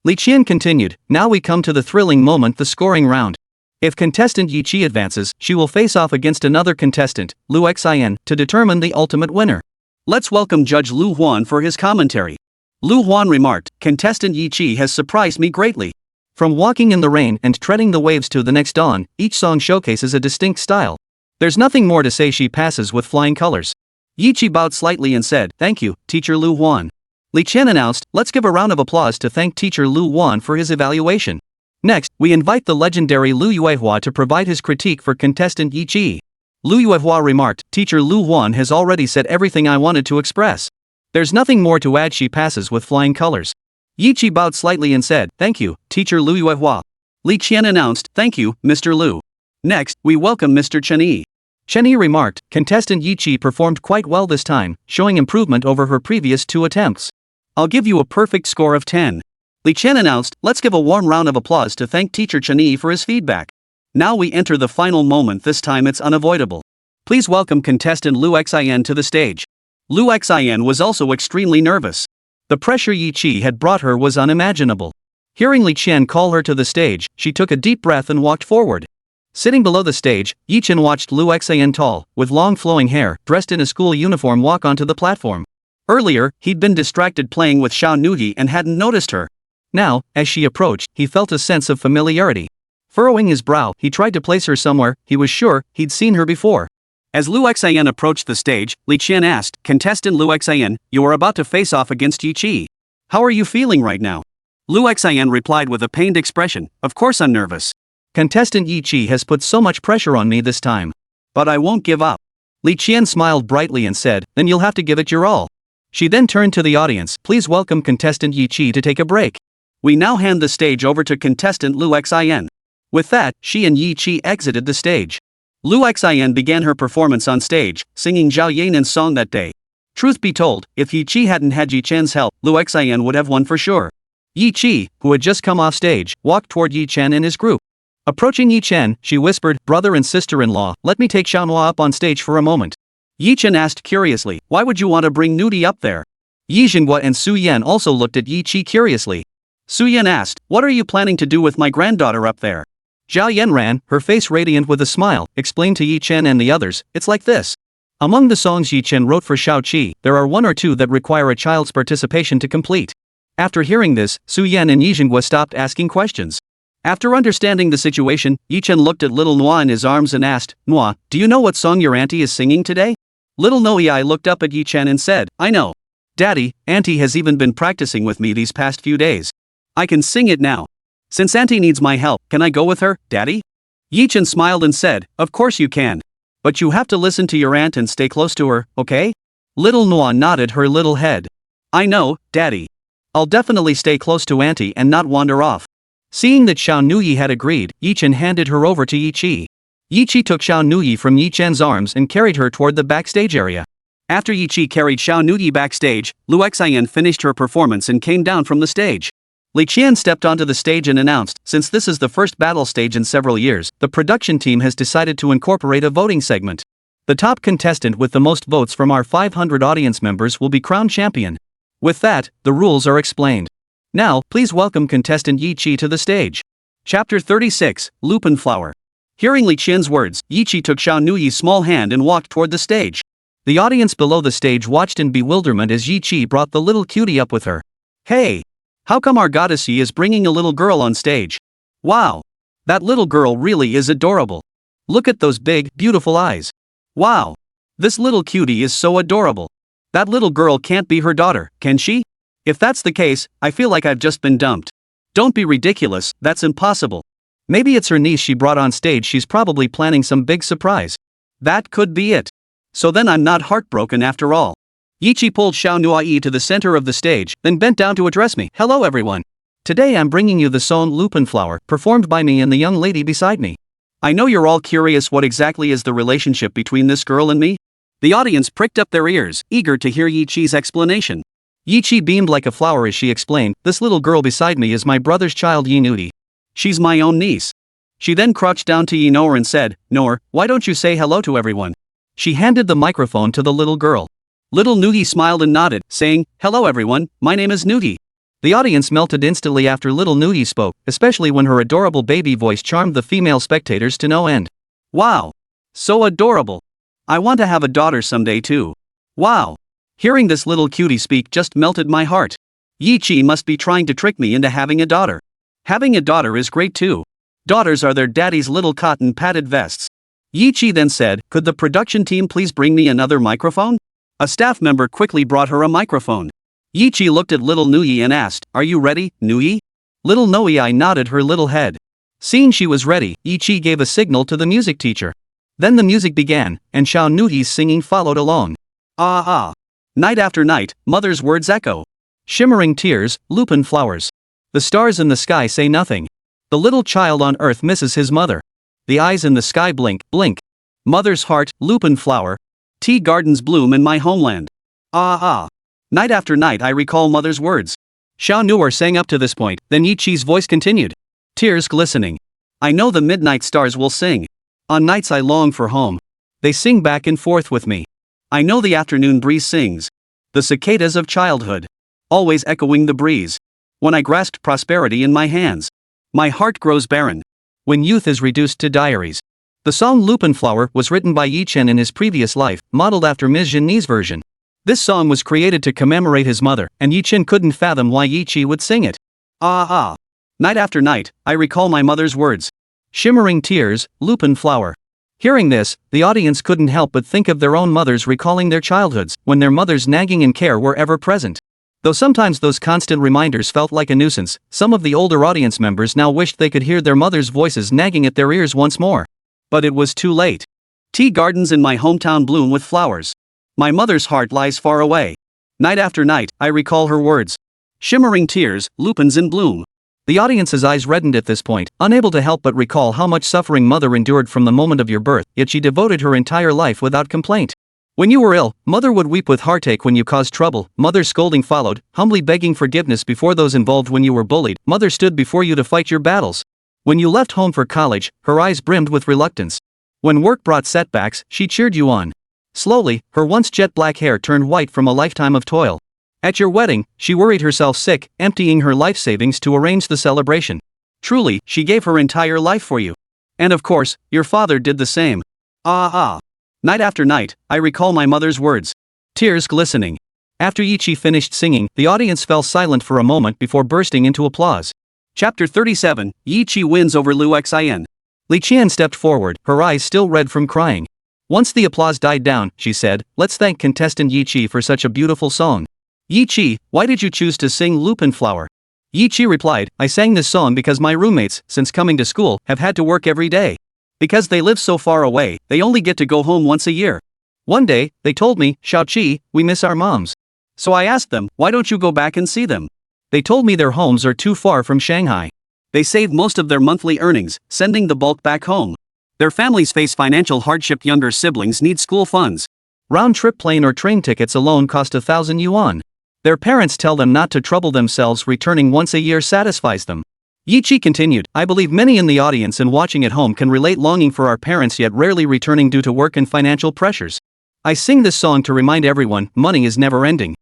Li Qian continued, now we come to the thrilling moment, the scoring round. If contestant Yi Qi advances, she will face off against another contestant, Lu Xin, to determine the ultimate winner. Let's welcome Judge Lu Huan for his commentary. Lu Huan remarked, contestant Yi Qi has surprised me greatly. From walking in the rain and treading the waves to the next dawn, each song showcases a distinct style. There's nothing more to say, she passes with flying colors. Yi Qi bowed slightly and said, thank you, teacher Lu Huan. Li Qian announced, let's give a round of applause to thank teacher Lu Huan for his evaluation. Next, we invite the legendary Lu Yuehua to provide his critique for contestant Yi Qi. Lu Yuehua remarked, teacher Lu Huan has already said everything I wanted to express. There's nothing more to add, she passes with flying colors. Yi Qi bowed slightly and said, thank you, teacher Lu Yuehua. Li Qian announced, thank you, Mr. Lu. Next, we welcome Mr. Chen. Chen remarked, contestant Yi Qi performed quite well this time, showing improvement over her previous 2 attempts. I'll give you a perfect score of 10. Li Qian announced, let's give a warm round of applause to thank teacher Chen for his feedback. Now we enter the final moment, this time it's unavoidable. Please welcome contestant Lu Xin to the stage. Lu Xin was also extremely nervous. The pressure Yi Qi had brought her was unimaginable. Hearing Li Qian call her to the stage, she took a deep breath and walked forward. Sitting below the stage, Yi Chen watched Lu Xin tall, with long flowing hair, dressed in a school uniform, walk onto the platform. Earlier, he'd been distracted playing with Xiao Nuoyi and hadn't noticed her. Now, as she approached, he felt a sense of familiarity. Furrowing his brow, he tried to place her somewhere. He was sure he'd seen her before. As Lu Xin approached the stage, Li Qian asked, contestant Lu Xin, you are about to face off against Yi Qi. How are you feeling right now? Lu Xin replied with a pained expression, of course I'm nervous. Contestant Yi Qi has put so much pressure on me this time. But I won't give up. Li Qian smiled brightly and said, then you'll have to give it your all. She then turned to the audience, please welcome contestant Yi Qi to take a break. We now hand the stage over to contestant Lu Xin. With that, she and Yi Qi exited the stage. Lu Xin began her performance on stage, singing Zhao Yanran's song that day. Truth be told, if Yi Qi hadn't had Yi Chen's help, Lu Xin would have won for sure. Yi Qi, who had just come off stage, walked toward Yi Chen and his group. Approaching Yi Chen, she whispered, brother and sister-in-law, let me take Shanghai up on stage for a moment. Yi Chen asked curiously, why would you want to bring Nudie up there? Yi Jinghua and Su Yan also looked at Yi Qi curiously. Su Yan asked, what are you planning to do with my granddaughter up there? Zhao Yanran, her face radiant with a smile, explained to Yi Chen and the others, it's like this. Among the songs Yi Chen wrote for Shao Qi, there are 1 or 2 that require a child's participation to complete. After hearing this, Su Yan and Yi Jinghua stopped asking questions. After understanding the situation, Yi Chen looked at little Nuoyi in his arms and asked, Nuoyi, do you know what song your auntie is singing today? Little Nuoyi looked up at Yi Chen and said, I know. Daddy, auntie has even been practicing with me these past few days. I can sing it now. Since auntie needs my help, can I go with her, daddy? Yi Chen smiled and said, of course you can. But you have to listen to your aunt and stay close to her, okay? Little Nuoyi nodded her little head. I know, daddy. I'll definitely stay close to auntie and not wander off. Seeing that Xiao Nuoyi had agreed, Yi Chen handed her over to Yi Qi. Yi Qi took Xiao Nuoyi from Yi Chen's arms and carried her toward the backstage area. After Yi Qi carried Xiao Nuoyi backstage, Lu Xin finished her performance and came down from the stage. Li Qian stepped onto the stage and announced, since this is the first battle stage in several years, the production team has decided to incorporate a voting segment. The top contestant with the most votes from our 500 audience members will be crowned champion. With that, the rules are explained. Now, please welcome contestant Yi Chi to the stage. Chapter 36, Lupin Flower. Hearing Li Qian's words, Yi Chi took Xiao Nuoyi's small hand and walked toward the stage. The audience below the stage watched in bewilderment as Yi Chi brought the little cutie up with her. Hey! How come our goddess Yi is bringing a little girl on stage? Wow! That little girl really is adorable. Look at those big, beautiful eyes. Wow! This little cutie is so adorable. That little girl can't be her daughter, can she? If that's the case, I feel like I've just been dumped. Don't be ridiculous, that's impossible. Maybe it's her niece she brought on stage. She's probably planning some big surprise. That could be it. So then I'm not heartbroken after all. Yi Chi pulled Xiao Nuoyi to the center of the stage, then bent down to address me. Hello everyone. Today I'm bringing you the song Lupin Flower, performed by me and the young lady beside me. I know you're all curious what exactly is the relationship between this girl and me? The audience pricked up their ears, eager to hear Yi Chi's explanation. Yi Chi beamed like a flower as she explained, this little girl beside me is my brother's child Yi Nuoyi. She's my own niece. She then crouched down to Yi Noor and said, Noor, why don't you say hello to everyone? She handed the microphone to the little girl. Little Nuoyi smiled and nodded, saying, hello everyone, my name is Nuoyi. The audience melted instantly after little Nuoyi spoke, especially when her adorable baby voice charmed the female spectators to no end. Wow! So adorable! I want to have a daughter someday too. Wow! Hearing this little cutie speak just melted my heart. Yi Chi must be trying to trick me into having a daughter. Having a daughter is great too. Daughters are their daddy's little cotton padded vests. Yi Chi then said, could the production team please bring me another microphone? A staff member quickly brought her a microphone. Yi Chi looked at little Nuoyi and asked, are you ready, Nuoyi? Little Nuoyi nodded her little head. Seeing she was ready, Yi Chi gave a signal to the music teacher. Then the music began, and Xiao Nuoyi's singing followed along. Ah ah. Night after night, mother's words echo. Shimmering tears, lupin flowers. The stars in the sky say nothing. The little child on earth misses his mother. The eyes in the sky blink, blink. Mother's heart, lupin flower. Tea gardens bloom in my homeland. Ah ah. Night after night I recall mother's words. Xiao Nuoyi sang up to this point, then Yi Chi's voice continued. Tears glistening. I know the midnight stars will sing. On nights I long for home. They sing back and forth with me. I know the afternoon breeze sings. The cicadas of childhood. Always echoing the breeze. When I grasped prosperity in my hands. My heart grows barren. When youth is reduced to diaries. The song Lupin Flower was written by Yi Chen in his previous life, modeled after Ms. Jinni's version. This song was created to commemorate his mother, and Yi Chen couldn't fathom why Yi Chi would sing it. Ah ah. Night after night, I recall my mother's words. Shimmering tears, lupin flower. Hearing this, the audience couldn't help but think of their own mothers recalling their childhoods, when their mother's nagging and care were ever present. Though sometimes those constant reminders felt like a nuisance, some of the older audience members now wished they could hear their mother's voices nagging at their ears once more. But it was too late. Tea gardens in my hometown bloom with flowers. My mother's heart lies far away. Night after night, I recall her words. Shimmering tears, lupins in bloom. The audience's eyes reddened at this point, unable to help but recall how much suffering mother endured from the moment of your birth, yet she devoted her entire life without complaint. When you were ill, mother would weep with heartache when you caused trouble, mother's scolding followed, humbly begging forgiveness before those involved. When you were bullied, mother stood before you to fight your battles. When you left home for college, her eyes brimmed with reluctance. When work brought setbacks, she cheered you on. Slowly, her once jet black hair turned white from a lifetime of toil. At your wedding, she worried herself sick, emptying her life savings to arrange the celebration. Truly, she gave her entire life for you. And of course, your father did the same. Ah ah. Night after night, I recall my mother's words. Tears glistening. After Yi Chi finished singing, the audience fell silent for a moment before bursting into applause. Chapter 37, Yi Chi wins over Lu Xin. Li Qian stepped forward, her eyes still red from crying. Once the applause died down, she said, let's thank contestant Yi Chi for such a beautiful song. Yi Chi, why did you choose to sing Lupin Flower? Yi Chi replied, I sang this song because my roommates, since coming to school, have had to work every day. Because they live so far away, they only get to go home once a year. One day, they told me, Xiao Chi, we miss our moms. So I asked them, why don't you go back and see them? They told me their homes are too far from Shanghai. They save most of their monthly earnings, sending the bulk back home. Their families face financial hardship. Younger siblings need school funds. Round-trip plane or train tickets alone cost 1,000 yuan. Their parents tell them not to trouble themselves. Returning once a year satisfies them. Yi Chi continued, I believe many in the audience and watching at home can relate, longing for our parents yet rarely returning due to work and financial pressures. I sing this song to remind everyone, money is never ending.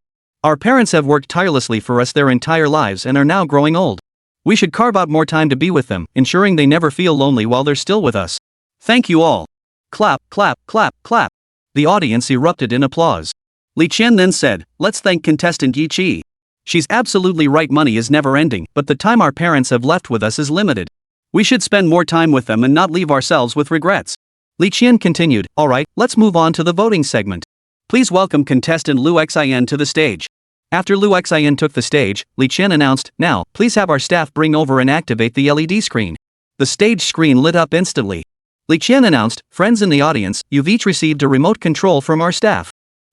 Our parents have worked tirelessly for us their entire lives and are now growing old. We should carve out more time to be with them, ensuring they never feel lonely while they're still with us. Thank you all. Clap, clap, clap, clap. The audience erupted in applause. Li Qian then said, let's thank contestant Yi Qi. She's absolutely right, money is never ending, but the time our parents have left with us is limited. We should spend more time with them and not leave ourselves with regrets. Li Qian continued, alright, let's move on to the voting segment. Please welcome contestant Lu Xin to the stage. After Lu Xin took the stage, Li Qian announced, now, please have our staff bring over and activate the LED screen. The stage screen lit up instantly. Li Qian announced, friends in the audience, you've each received a remote control from our staff.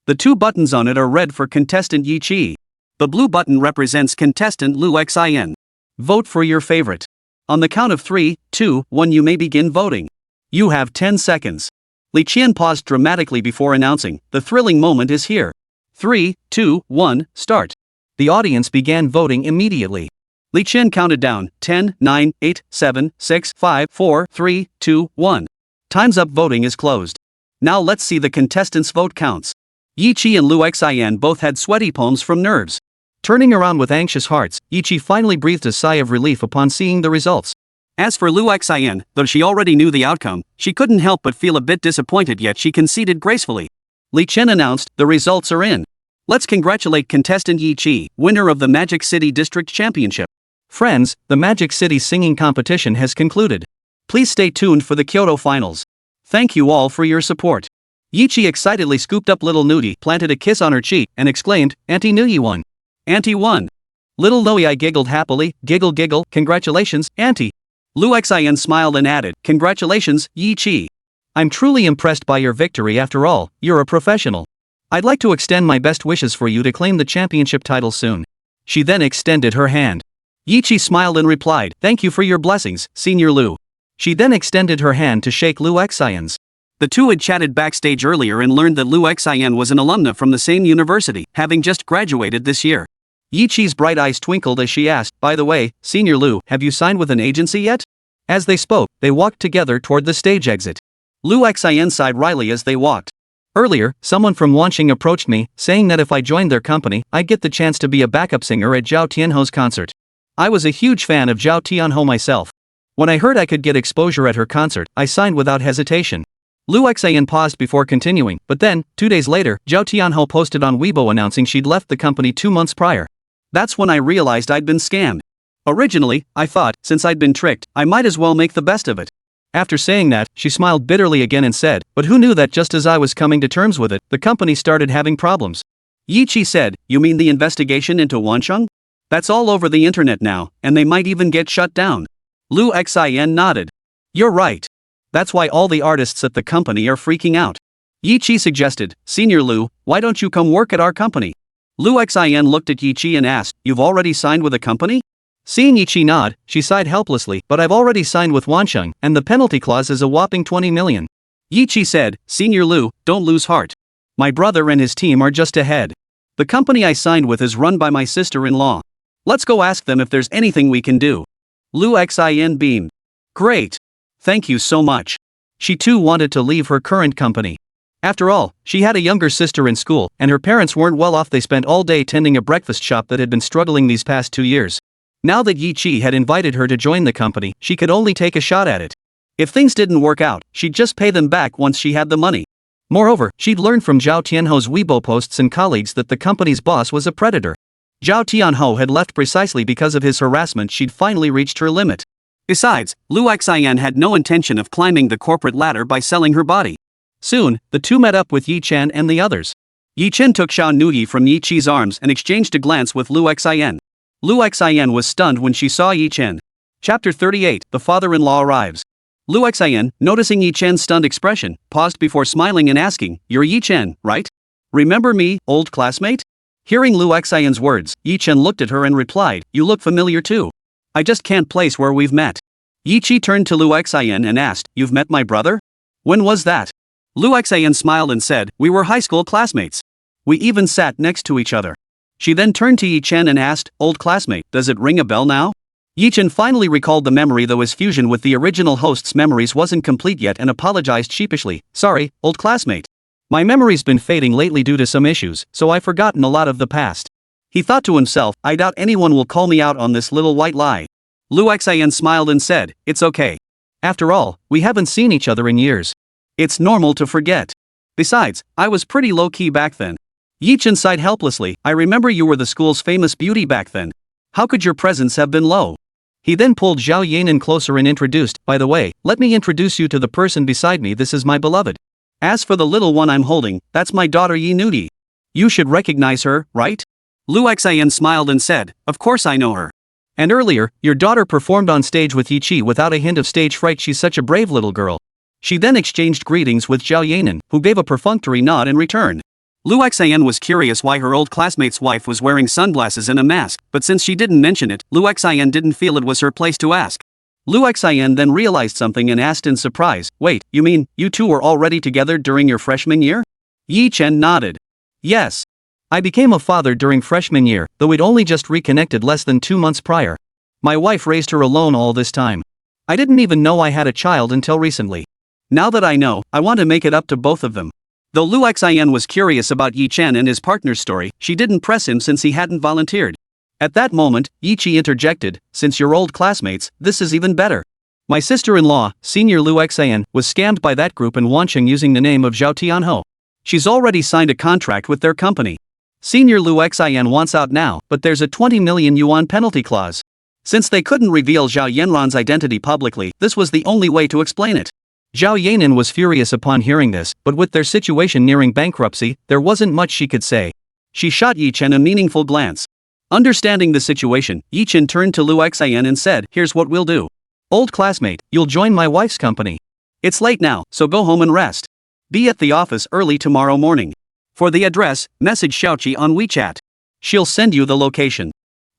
The two buttons on it are red for contestant Yi Qi. The blue button represents contestant Lu Xin. Vote for your favorite. On the count of 3, 2, 1 you may begin voting. You have 10 seconds. Li Qian paused dramatically before announcing, the thrilling moment is here. 3, 2, 1, start. The audience began voting immediately. Li Qian counted down, 10, 9, 8, 7, 6, 5, 4, 3, 2, 1. Time's up, voting is closed. Now let's see the contestants' vote counts. Yi Qi and Lu Xin both had sweaty palms from nerves. Turning around with anxious hearts, Yi Qi finally breathed a sigh of relief upon seeing the results. As for Lu Xin, though she already knew the outcome, she couldn't help but feel a bit disappointed, yet she conceded gracefully. Li Qian announced, the results are in. Let's congratulate contestant Yi Qi, winner of the Magic City District Championship. Friends, the Magic City singing competition has concluded. Please stay tuned for the Kyoto finals. Thank you all for your support. Yi Qi excitedly scooped up little Nuoyi, planted a kiss on her cheek, and exclaimed, Auntie Nuoyi won. Auntie won. Little Nuoyi giggled happily, giggle giggle, congratulations, Auntie. Lu Xin smiled and added, congratulations, Yi Qi. I'm truly impressed by your victory. After all, you're a professional. I'd like to extend my best wishes for you to claim the championship title soon. She then extended her hand. Yi Qi smiled and replied, thank you for your blessings, Senior Lu. She then extended her hand to shake Lu Xion's. The two had chatted backstage earlier and learned that Lu Xian was an alumna from the same university, having just graduated this year. Yi Qi's bright eyes twinkled as she asked, by the way, Senior Lu, have you signed with an agency yet? As they spoke, they walked together toward the stage exit. Lu Xian sighed wryly as they walked. Earlier, someone from Wanqing approached me, saying that if I joined their company, I'd get the chance to be a backup singer at Zhao Tianho's concert. I was a huge fan of Zhao Tianho myself. When I heard I could get exposure at her concert, I signed without hesitation. Lu Xian paused before continuing, but then, 2 days later, Zhao Tianho posted on Weibo announcing she'd left the company 2 months prior. That's when I realized I'd been scammed. Originally, I thought, since I'd been tricked, I might as well make the best of it. After saying that, she smiled bitterly again and said, but who knew that just as I was coming to terms with it, the company started having problems. Yi Qi said, you mean the investigation into Wansheng? That's all over the internet now, and they might even get shut down. Lu Xian nodded. You're right. That's why all the artists at the company are freaking out. Yi Qi suggested, Senior Lu, why don't you come work at our company? Lu Xian looked at Yi Qi and asked, you've already signed with a company? Seeing Yi Qi nod, she sighed helplessly, but I've already signed with Wansheng, and the penalty clause is a whopping 20 million. Yi Qi said, Senior Lu, don't lose heart. My brother and his team are just ahead. The company I signed with is run by my sister-in-law. Let's go ask them if there's anything we can do. Lu Xian beamed. Great. Thank you so much. She too wanted to leave her current company. After all, she had a younger sister in school, and her parents weren't well off. They spent all day tending a breakfast shop that had been struggling these past 2 years. Now that Yi Qi had invited her to join the company, she could only take a shot at it. If things didn't work out, she'd just pay them back once she had the money. Moreover, she'd learned from Zhao Tianho's Weibo posts and colleagues that the company's boss was a predator. Zhao Tianho had left precisely because of his harassment. She'd finally reached her limit. Besides, Lu Xian had no intention of climbing the corporate ladder by selling her body. Soon, the two met up with Yi Chen and the others. Yi Chen took Xiao Nuoyi from Yi Qi's arms and exchanged a glance with Lu Xian. Lu Xian was stunned when she saw Yi Chen. Chapter 38, The Father-in-Law Arrives. Lu Xian, noticing Yi Chen's stunned expression, paused before smiling and asking, You're Yi Chen, right? Remember me, old classmate? Hearing Lu Xian's words, Yi Chen looked at her and replied, You look familiar too. I just can't place where we've met. Yi Qi turned to Lu Xian and asked, You've met my brother? When was that? Lu Xian smiled and said, We were high school classmates. We even sat next to each other. She then turned to Yi Chen and asked, Old classmate, does it ring a bell now? Yi Chen finally recalled the memory, though his fusion with the original host's memories wasn't complete yet, and apologized sheepishly, Sorry, old classmate. My memory's been fading lately due to some issues, so I've forgotten a lot of the past. He thought to himself, I doubt anyone will call me out on this little white lie. Lu Xian smiled and said, it's okay. After all, we haven't seen each other in years. It's normal to forget. Besides, I was pretty low-key back then. Yi Chen sighed helplessly, I remember you were the school's famous beauty back then. How could your presence have been low? He then pulled Zhao Yanran closer and introduced, by the way, let me introduce you to the person beside me, this is my beloved. As for the little one I'm holding, that's my daughter Yi Nuoyi. You should recognize her, right? Lu Xian smiled and said, of course I know her. And earlier, your daughter performed on stage with Yi Qi without a hint of stage fright, she's such a brave little girl. She then exchanged greetings with Zhao Yanran, who gave a perfunctory nod in return. Lu Xian was curious why her old classmate's wife was wearing sunglasses and a mask, but since she didn't mention it, Lu Xian didn't feel it was her place to ask. Lu Xian then realized something and asked in surprise, wait, you mean, you two were already together during your freshman year? Yi Chen nodded. Yes. I became a father during freshman year, though we'd only just reconnected less than 2 months prior. My wife raised her alone all this time. I didn't even know I had a child until recently. Now that I know, I want to make it up to both of them. Though Lu Xian was curious about Yi Chen and his partner's story, she didn't press him since he hadn't volunteered. At that moment, Yi Qi interjected, since you're old classmates, this is even better. My sister-in-law, Senior Lu Xian, was scammed by that group in Wancheng using the name of Zhao Tianho. She's already signed a contract with their company. Senior Lu Xian wants out now, but there's a 20 million yuan penalty clause. Since they couldn't reveal Zhao Yanran's identity publicly, this was the only way to explain it. Zhao Yanran was furious upon hearing this, but with their situation nearing bankruptcy, there wasn't much she could say. She shot Yi Chen a meaningful glance. Understanding the situation, Yi Chen turned to Lu Xian and said, here's what we'll do. Old classmate, you'll join my wife's company. It's late now, so go home and rest. Be at the office early tomorrow morning. For the address, message Xiaoqi on WeChat. She'll send you the location.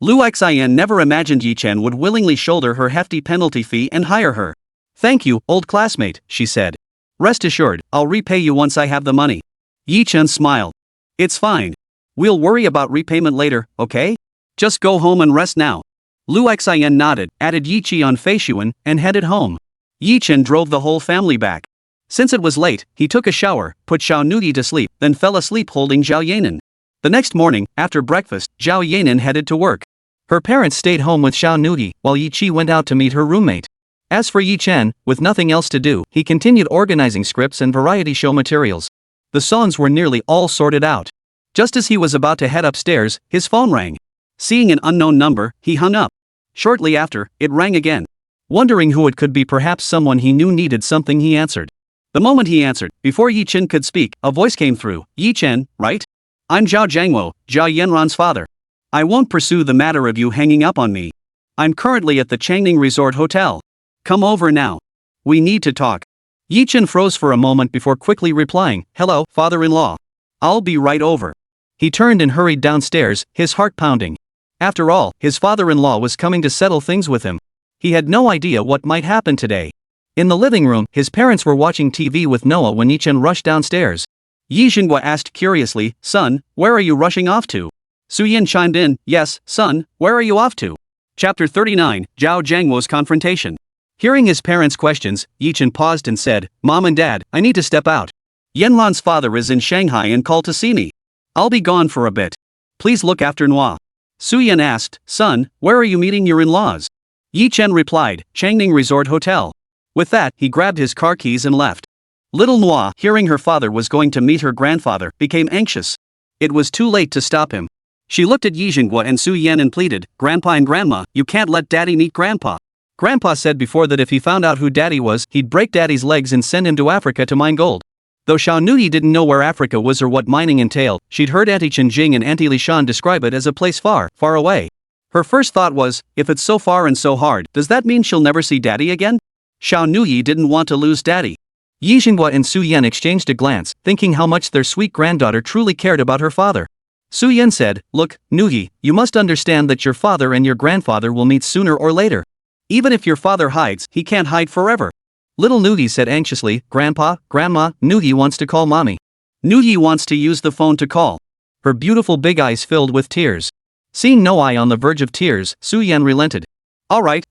Lu Xian never imagined Yi Chen would willingly shoulder her hefty penalty fee and hire her. Thank you, old classmate, she said. Rest assured, I'll repay you once I have the money. Yi Chen smiled. It's fine. We'll worry about repayment later, okay? Just go home and rest now. Lu Xian nodded, added Yi Qi on Feishuan, and headed home. Yi Chen drove the whole family back. Since it was late, he took a shower, put Zhao Nuoyi to sleep, then fell asleep holding Zhao Yanran. The next morning, after breakfast, Zhao Yanran headed to work. Her parents stayed home with Zhao Nuoyi, while Yi Qi went out to meet her roommate. As for Yi Chen, with nothing else to do, he continued organizing scripts and variety show materials. The songs were nearly all sorted out. Just as he was about to head upstairs, his phone rang. Seeing an unknown number, he hung up. Shortly after, it rang again. Wondering who it could be, perhaps someone he knew needed something, he answered. The moment he answered, before Yi Chen could speak, a voice came through. Yi Chen, right? I'm Zhao Jiangwo, Zhao Yanran's father. I won't pursue the matter of you hanging up on me. I'm currently at the Changning Resort Hotel. Come over now. We need to talk. Yi Chen froze for a moment before quickly replying, hello, father-in-law. I'll be right over. He turned and hurried downstairs, his heart pounding. After all, his father-in-law was coming to settle things with him. He had no idea what might happen today. In the living room, his parents were watching TV with Noah when Yi Chen rushed downstairs. Yi Xinghua asked curiously, son, where are you rushing off to? Su Yin chimed in, yes, son, where are you off to? Chapter 39, Zhao Jiangwo's Confrontation. Hearing his parents' questions, Yi Chen paused and said, Mom and Dad, I need to step out. Yanran's father is in Shanghai and called to see me. I'll be gone for a bit. Please look after Nuoyi. Su Yin asked, son, where are you meeting your in-laws? Yi Chen replied, Changning Resort Hotel. With that, he grabbed his car keys and left. Little Nuoyi, hearing her father was going to meet her grandfather, became anxious. It was too late to stop him. She looked at Yi Xinghua and Su Yan and pleaded, Grandpa and Grandma, you can't let Daddy meet Grandpa. Grandpa said before that if he found out who Daddy was, he'd break Daddy's legs and send him to Africa to mine gold. Though Zhao Nuoyi didn't know where Africa was or what mining entailed, she'd heard Auntie Chen Jing and Auntie Li Shan describe it as a place far, far away. Her first thought was, if it's so far and so hard, does that mean she'll never see Daddy again? Zhao Nuoyi didn't want to lose Daddy. Yi Xinghua and Su Yan exchanged a glance, thinking how much their sweet granddaughter truly cared about her father. Su Yan said, look, Nuoyi, you must understand that your father and your grandfather will meet sooner or later. Even if your father hides, he can't hide forever. Little Nuoyi said anxiously, Grandpa, Grandma, Nuoyi wants to call Mommy. Nuoyi wants to use the phone to call. Her beautiful big eyes filled with tears. Seeing Nuoyi on the verge of tears, Su Yan relented. Alright.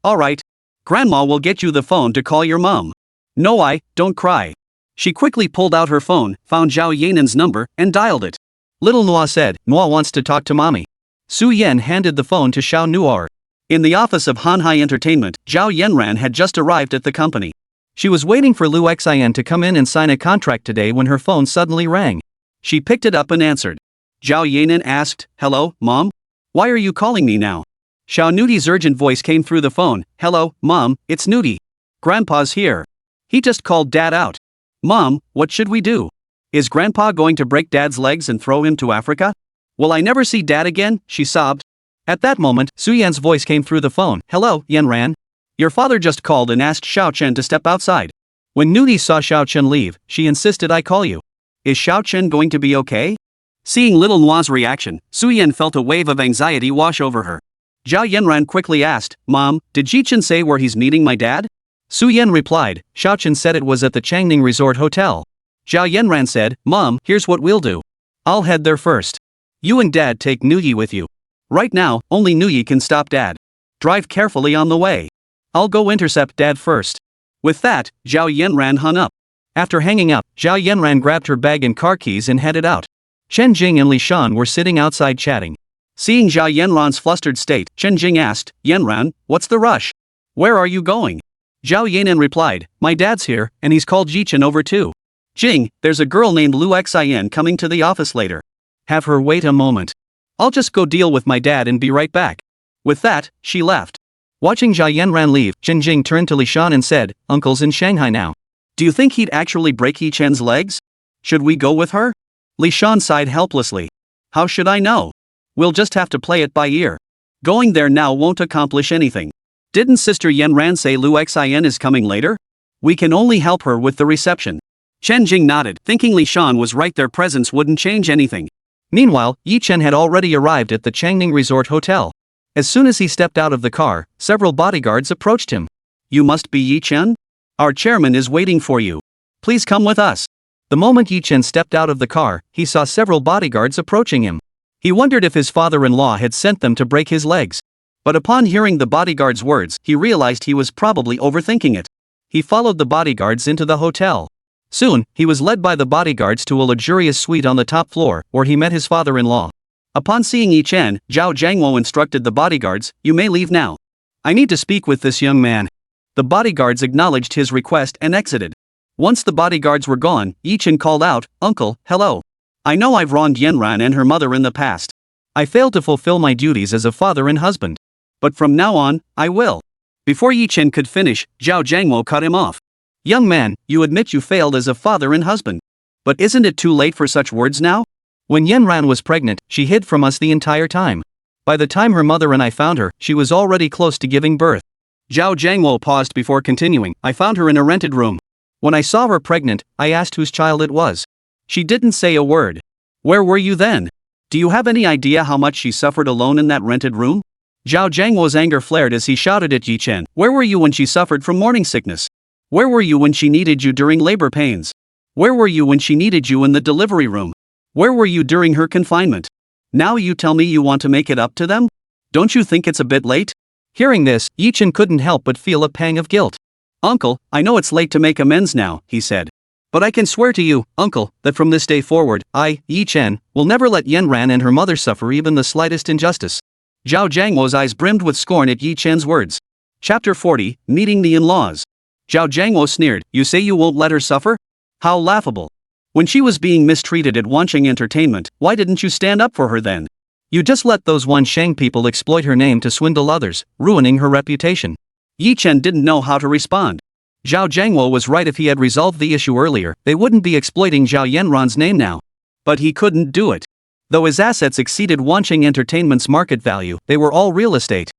Grandma will get you the phone to call your mom. Nuoyi, don't cry. She quickly pulled out her phone, found Zhao Yanran's number, and dialed it. Little Nuoyi said, Nuoyi wants to talk to Mommy. Su Yan handed the phone to Xiao Nuoyi. In the office of Shanghai Entertainment, Zhao Yanran had just arrived at the company. She was waiting for Lu Xian to come in and sign a contract today when her phone suddenly rang. She picked it up and answered. Zhao Yanran asked, "Hello, Mom? Why are you calling me now?" Xiao Nuti's urgent voice came through the phone. "Hello, Mom, it's Nuti. Grandpa's here. He just called Dad out." "Mom, what should we do? Is Grandpa going to break Dad's legs and throw him to Africa? Will I never see Dad again?" she sobbed. At that moment, Su Yan's voice came through the phone. "Hello, Yanran. Your father just called and asked Xiao Chen to step outside." When Nuti saw Xiao Chen leave, she insisted, "I call you. Is Xiao Chen going to be okay?" Seeing little Nuoyi's reaction, Su Yan felt a wave of anxiety wash over her. Zhao Yanran quickly asked, "Mom, did Ji Chen say where he's meeting my dad?" Su Yan replied, "Xiao Chen said it was at the Changning Resort Hotel." Zhao Yanran said, "Mom, here's what we'll do. I'll head there first. You and Dad take Nuoyi with you. Right now, only Nuoyi can stop Dad. Drive carefully on the way. I'll go intercept Dad first." With that, Zhao Yanran hung up. After hanging up, Zhao Yanran grabbed her bag and car keys and headed out. Chen Jing and Li Shan were sitting outside chatting. Seeing Zhao Yanran's flustered state, Chen Jing asked, "Yanran, what's the rush? Where are you going?" Zhao Yanran replied, "My dad's here, and he's called Ji Chen over too. Jing, there's a girl named Lu Xian coming to the office later. Have her wait a moment. I'll just go deal with my dad and be right back." With that, she left. Watching Zhao Yanran leave, Chen Jing turned to Li Shan and said, "Uncle's in Shanghai now. Do you think he'd actually break Yi Chen's legs? Should we go with her?" Li Shan sighed helplessly. "How should I know? We'll just have to play it by ear. Going there now won't accomplish anything. Didn't Sister Yanran say Lu Xian is coming later? We can only help her with the reception." Chen Jing nodded, thinking Li Shan was right, their presence wouldn't change anything. Meanwhile, Yi Chen had already arrived at the Changning Resort Hotel. As soon as he stepped out of the car, several bodyguards approached him. "You must be Yi Chen? Our chairman is waiting for you. Please come with us." The moment Yi Chen stepped out of the car, he saw several bodyguards approaching him. He wondered if his father-in-law had sent them to break his legs. But upon hearing the bodyguards' words, he realized he was probably overthinking it. He followed the bodyguards into the hotel. Soon, he was led by the bodyguards to a luxurious suite on the top floor, where he met his father-in-law. Upon seeing Yi Chen, Zhao Jiangwo instructed the bodyguards, "You may leave now. I need to speak with this young man." The bodyguards acknowledged his request and exited. Once the bodyguards were gone, Yi Chen called out, "Uncle, hello. I know I've wronged Yanran and her mother in the past. I failed to fulfill my duties as a father and husband. But from now on, I will." Before Yi Chen could finish, Zhao Jiangwo cut him off. "Young man, you admit you failed as a father and husband. But isn't it too late for such words now? When Yanran was pregnant, she hid from us the entire time. By the time her mother and I found her, she was already close to giving birth." Zhao Jiangwo paused before continuing, "I found her in a rented room. When I saw her pregnant, I asked whose child it was. She didn't say a word. Where were you then? Do you have any idea how much she suffered alone in that rented room?" Zhao Jiangwo's anger flared as he shouted at Yi Chen, "Where were you when she suffered from morning sickness? Where were you when she needed you during labor pains? Where were you when she needed you in the delivery room? Where were you during her confinement? Now you tell me you want to make it up to them? Don't you think it's a bit late?" Hearing this, Yi Chen couldn't help but feel a pang of guilt. "Uncle, I know it's late to make amends now," he said. "But I can swear to you, Uncle, that from this day forward, I, Yi Chen, will never let Yanran and her mother suffer even the slightest injustice." Zhao Jiangwo's eyes brimmed with scorn at Yi Chen's words. Chapter 40, Meeting the In-Laws. Zhao Jiangwo sneered, "You say you won't let her suffer? How laughable. When she was being mistreated at Wancheng Entertainment, why didn't you stand up for her then? You just let those Wancheng people exploit her name to swindle others, ruining her reputation." Yi Chen didn't know how to respond. Zhao Jiangwo was right. If he had resolved the issue earlier, they wouldn't be exploiting Zhao Yanran's name now. But he couldn't do it. Though his assets exceeded Wancheng Entertainment's market value, they were all real estate.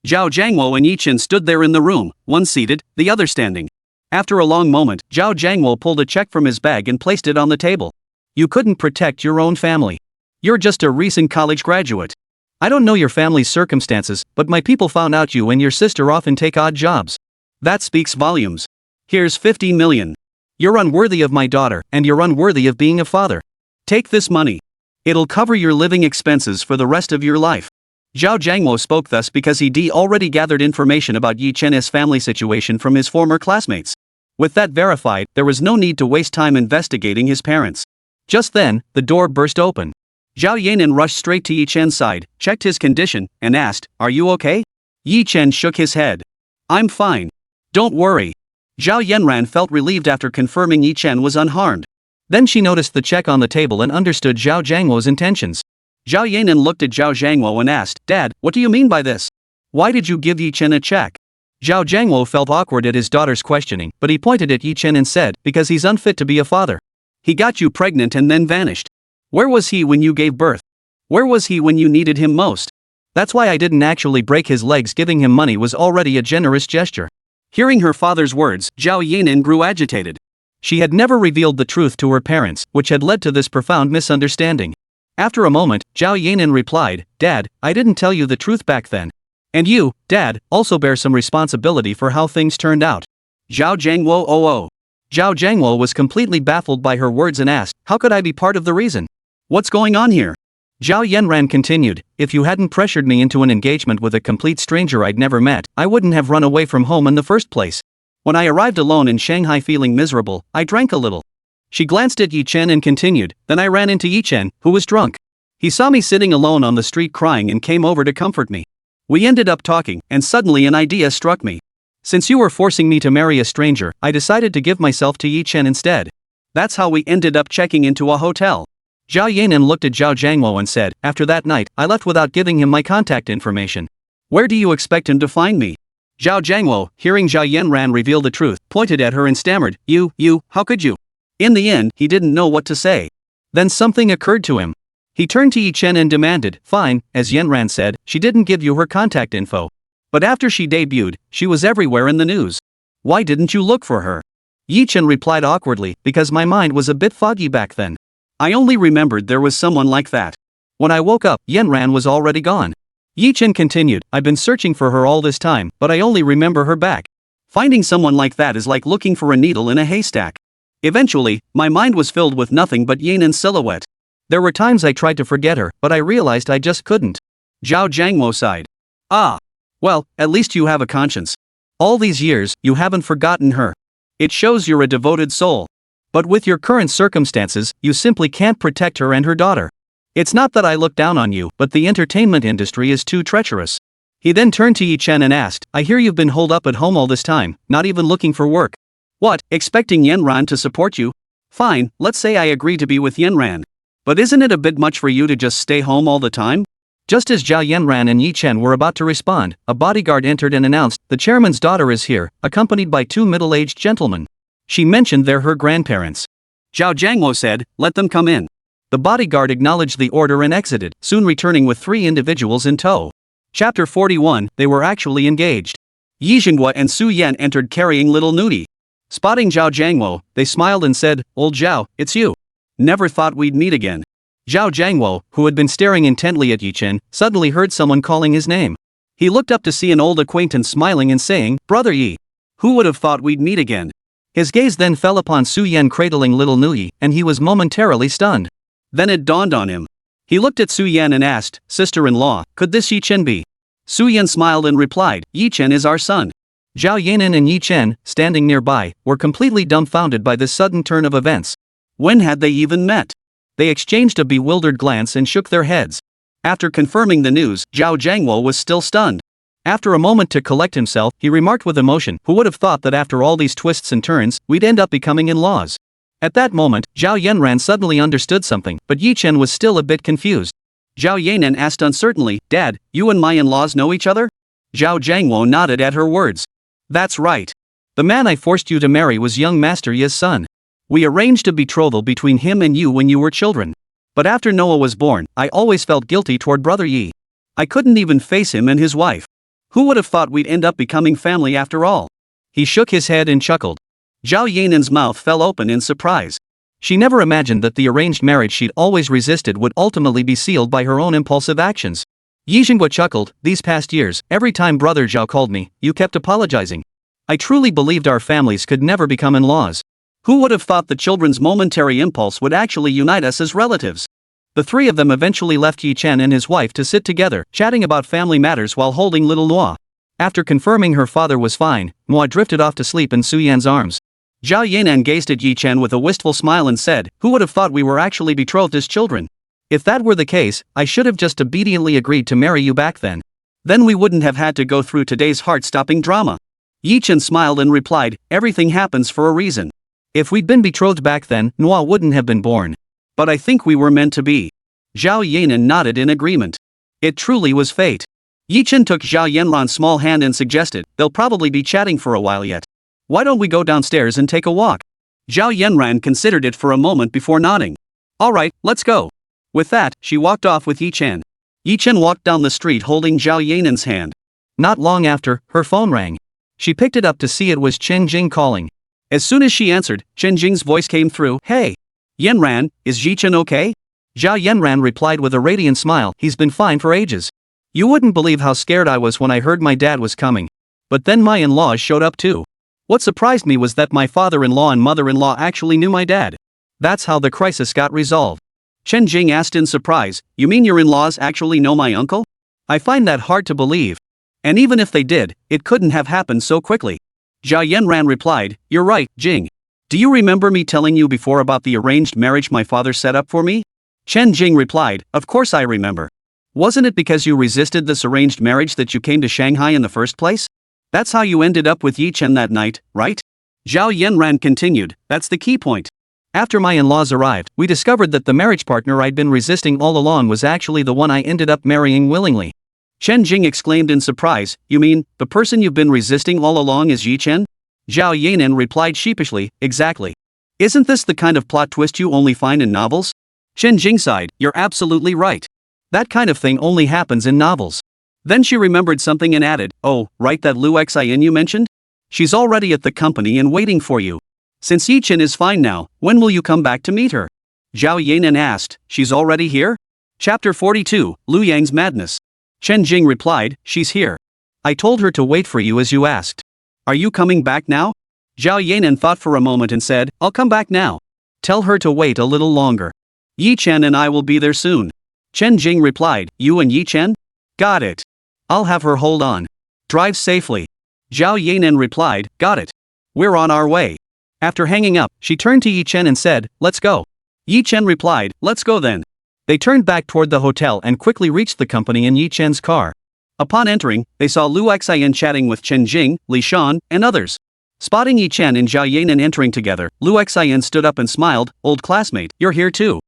Zhao Jiangwo and Yi Chen stood there in the room, one seated, the other standing. After a long moment, Zhao Jiangwo pulled a check from his bag and placed it on the table. "You couldn't protect your own family. You're just a recent college graduate. I don't know your family's circumstances, but my people found out you and your sister often take odd jobs. That speaks volumes. Here's 50 million. You're unworthy of my daughter, and you're unworthy of being a father. Take this money. It'll cover your living expenses for the rest of your life." Zhao Jiangwo spoke thus because he already gathered information about Yi Chen's family situation from his former classmates. With that verified, there was no need to waste time investigating his parents. Just then, the door burst open. Zhao Yanran rushed straight to Yi Chen's side, checked his condition, and asked, "Are you okay?" Yi Chen shook his head. "I'm fine. Don't worry." Zhao Yanran felt relieved after confirming Yi Chen was unharmed. Then she noticed the check on the table and understood Zhao Zhangwo's intentions. Zhao Yanran looked at Zhao Zhangwo and asked, "Dad, what do you mean by this? Why did you give Yi Chen a check?" Zhao Zhangwo felt awkward at his daughter's questioning, but he pointed at Yi Chen and said, "Because he's unfit to be a father. He got you pregnant and then vanished. Where was he when you gave birth? Where was he when you needed him most? That's why I didn't actually break his legs. Giving him money was already a generous gesture." Hearing her father's words, Zhao Yanran grew agitated. She had never revealed the truth to her parents, which had led to this profound misunderstanding. After a moment, Zhao Yanran replied, "Dad, I didn't tell you the truth back then. And you, Dad, also bear some responsibility for how things turned out." Zhao Zhangwo oh. Zhao Zhangwo was completely baffled by her words and asked, "How could I be part of the reason? What's going on here?" Zhao Yanran continued, "If you hadn't pressured me into an engagement with a complete stranger I'd never met, I wouldn't have run away from home in the first place. When I arrived alone in Shanghai feeling miserable, I drank a little." She glanced at Yi Chen and continued, "Then I ran into Yi Chen, who was drunk. He saw me sitting alone on the street crying and came over to comfort me. We ended up talking, and suddenly an idea struck me. Since you were forcing me to marry a stranger, I decided to give myself to Yi Chen instead. That's how we ended up checking into a hotel." Zhao Yanran looked at Zhao Zhangwo and said, "After that night, I left without giving him my contact information. Where do you expect him to find me?" Zhao Zhangwo, hearing Zhao Yanran reveal the truth, pointed at her and stammered, You, how could you?" In the end, he didn't know what to say. Then something occurred to him. He turned to Yi Chen and demanded, "Fine, as Yanran said, she didn't give you her contact info. But after she debuted, she was everywhere in the news. Why didn't you look for her?" Yi Chen replied awkwardly, "Because my mind was a bit foggy back then. I only remembered there was someone like that. When I woke up, Yanran was already gone." Yi Chen continued, "I've been searching for her all this time, but I only remember her back. Finding someone like that is like looking for a needle in a haystack. Eventually, my mind was filled with nothing but Yanran's silhouette. There were times I tried to forget her, but I realized I just couldn't." Zhao Zhangwo sighed. "Ah. Well, at least you have a conscience. All these years, you haven't forgotten her. It shows you're a devoted soul. But with your current circumstances, you simply can't protect her and her daughter. It's not that I look down on you, but the entertainment industry is too treacherous." He then turned to Yi Chen and asked, "I hear you've been holed up at home all this time, not even looking for work. What, expecting Yanran to support you? Fine, let's say I agree to be with Yanran. But isn't it a bit much for you to just stay home all the time?" Just as Zhao Yanran and Yi Chen were about to respond, a bodyguard entered and announced, "The chairman's daughter is here, accompanied by two middle-aged gentlemen. She mentioned they're her grandparents." Zhao Zhangwo said, "Let them come in." The bodyguard acknowledged the order and exited, soon returning with 3 individuals in tow. Chapter 41, they were actually engaged. Yi Zhenghua and Su Yan entered carrying little Nuoyi. Spotting Zhao Zhangwo, they smiled and said, "Old Zhao, it's you. Never thought we'd meet again." Zhao Zhangwo, who had been staring intently at Yi Chen, suddenly heard someone calling his name. He looked up to see an old acquaintance smiling and saying, "Brother Yi. Who would have thought we'd meet again?" His gaze then fell upon Su Yan cradling little Nuoyi, and he was momentarily stunned. Then it dawned on him. He looked at Su Yan and asked, "Sister-in-law, could this Yi Chen be?" Su Yan smiled and replied, "Yi Chen is our son." Zhao Yanran and Yi Chen, standing nearby, were completely dumbfounded by this sudden turn of events. When had they even met? They exchanged a bewildered glance and shook their heads. After confirming the news, Zhao Zhangwo was still stunned. After a moment to collect himself, he remarked with emotion, "Who would have thought that after all these twists and turns, we'd end up becoming in-laws?" At that moment, Zhao Yanran suddenly understood something, but Yi Chen was still a bit confused. Zhao Yanran asked uncertainly, "Dad, you and my in-laws know each other?" Zhao Zhangwo nodded at her words. "That's right. The man I forced you to marry was young Master Yi's son. We arranged a betrothal between him and you when you were children. But after Noah was born, I always felt guilty toward Brother Yi. I couldn't even face him and his wife. Who would have thought we'd end up becoming family after all?" He shook his head and chuckled. Zhao Yanan's mouth fell open in surprise. She never imagined that the arranged marriage she'd always resisted would ultimately be sealed by her own impulsive actions. Yi Zhenghua chuckled, "These past years, every time Brother Zhao called me, you kept apologizing. I truly believed our families could never become in-laws. Who would have thought the children's momentary impulse would actually unite us as relatives?" The 3 of them eventually left Yi Chen and his wife to sit together, chatting about family matters while holding little Nuoyi. After confirming her father was fine, Nuoyi drifted off to sleep in Su Yan's arms. Zhao Yanran gazed at Yi Chen with a wistful smile and said, "Who would have thought we were actually betrothed as children? If that were the case, I should have just obediently agreed to marry you back then. Then we wouldn't have had to go through today's heart-stopping drama. Chen smiled and replied, everything happens for a reason. If we'd been betrothed back then, Nuoyi wouldn't have been born. But I think we were meant to be. Zhao Yanran nodded in agreement. It truly was fate. Chen took Zhao Yanran's small hand and suggested, they'll probably be chatting for a while yet. Why don't we go downstairs and take a walk? Zhao Yanran considered it for a moment before nodding. Alright, let's go. With that, she walked off with Chen. Chen walked down the street holding Zhao Yanran's hand. Not long after, her phone rang. She picked it up to see it was Chen Jing calling. As soon as she answered, Chen Jing's voice came through. Hey! Yanran, is Chen okay? Zhao Yanran replied with a radiant smile, he's been fine for ages. You wouldn't believe how scared I was when I heard my dad was coming. But then my in-laws showed up too. What surprised me was that my father-in-law and mother-in-law actually knew my dad. That's how the crisis got resolved. Chen Jing asked in surprise, you mean your in-laws actually know my uncle? I find that hard to believe. And even if they did, it couldn't have happened so quickly. Zhao Yanran replied, you're right, Jing. Do you remember me telling you before about the arranged marriage my father set up for me? Chen Jing replied, of course I remember. Wasn't it because you resisted this arranged marriage that you came to Shanghai in the first place? That's how you ended up with Chen that night, right? Zhao Yanran continued, that's the key point. After my in-laws arrived, we discovered that the marriage partner I'd been resisting all along was actually the one I ended up marrying willingly. Chen Jing exclaimed in surprise, you mean, the person you've been resisting all along is Chen? Zhao Yanran replied sheepishly, exactly. Isn't this the kind of plot twist you only find in novels? Chen Jing sighed, you're absolutely right. That kind of thing only happens in novels. Then she remembered something and added, oh, right, that Lu Xin you mentioned? She's already at the company and waiting for you. Since Chen is fine now, when will you come back to meet her? Zhao Yanran asked, she's already here? Chapter 42, Lu Yang's Madness. Chen Jing replied, she's here. I told her to wait for you as you asked. Are you coming back now? Zhao Yanran thought for a moment and said, I'll come back now. Tell her to wait a little longer. Chen and I will be there soon. Chen Jing replied, you and Chen? Got it. I'll have her hold on. Drive safely. Zhao Yanran replied, got it. We're on our way. After hanging up, she turned to Chen and said, let's go. Chen replied, let's go then. They turned back toward the hotel and quickly reached the company in Chen's car. Upon entering, they saw Lu Xin chatting with Chen Jing, Li Shan, and others. Spotting Chen and Zhao Yanran entering together, Lu Xin stood up and smiled, old classmate, you're here too.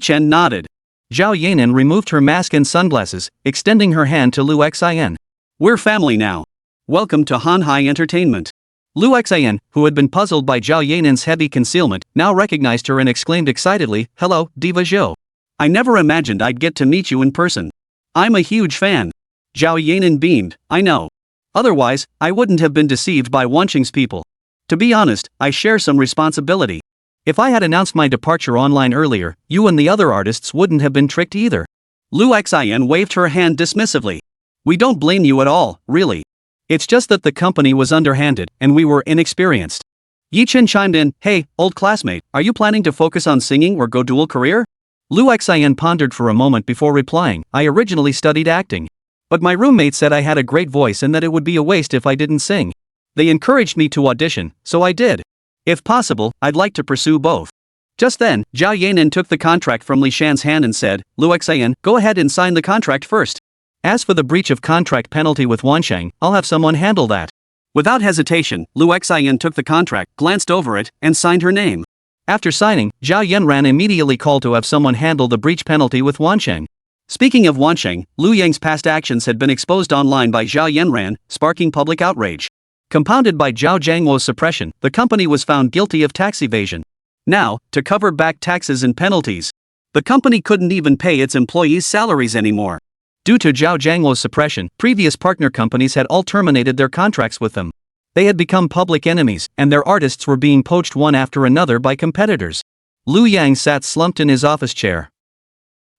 Chen nodded. Zhao Yanran removed her mask and sunglasses, extending her hand to Lu Xin. We're family now. Welcome to Shanghai Entertainment. Lu Xin, who had been puzzled by Zhao Yanran's heavy concealment, now recognized her and exclaimed excitedly, hello, Diva Zhou. I never imagined I'd get to meet you in person. I'm a huge fan. Zhao Yanran beamed, I know. Otherwise, I wouldn't have been deceived by Wanqing's people. To be honest, I share some responsibility. If I had announced my departure online earlier, you and the other artists wouldn't have been tricked either. Lu Xin waved her hand dismissively. We don't blame you at all, really. It's just that the company was underhanded, and we were inexperienced. Chen chimed in, hey, old classmate, are you planning to focus on singing or go dual career? Lu Xin pondered for a moment before replying, I originally studied acting. But my roommate said I had a great voice and that it would be a waste if I didn't sing. They encouraged me to audition, so I did. If possible, I'd like to pursue both. Just then, Zhao Yanran took the contract from Li Shan's hand and said, Lu Xin, go ahead and sign the contract first. As for the breach of contract penalty with Wansheng, I'll have someone handle that. Without hesitation, Lu Xin took the contract, glanced over it, and signed her name. After signing, Zhao Yanran immediately called to have someone handle the breach penalty with Wansheng. Speaking of Wansheng, Lu Yang's past actions had been exposed online by Zhao Yanran, sparking public outrage. Compounded by Zhao Jiangwo's suppression, the company was found guilty of tax evasion. Now, to cover back taxes and penalties, the company couldn't even pay its employees' salaries anymore. Due to Zhao Jiangwo's suppression, previous partner companies had all terminated their contracts with them. They had become public enemies, and their artists were being poached one after another by competitors. Lu Yang sat slumped in his office chair,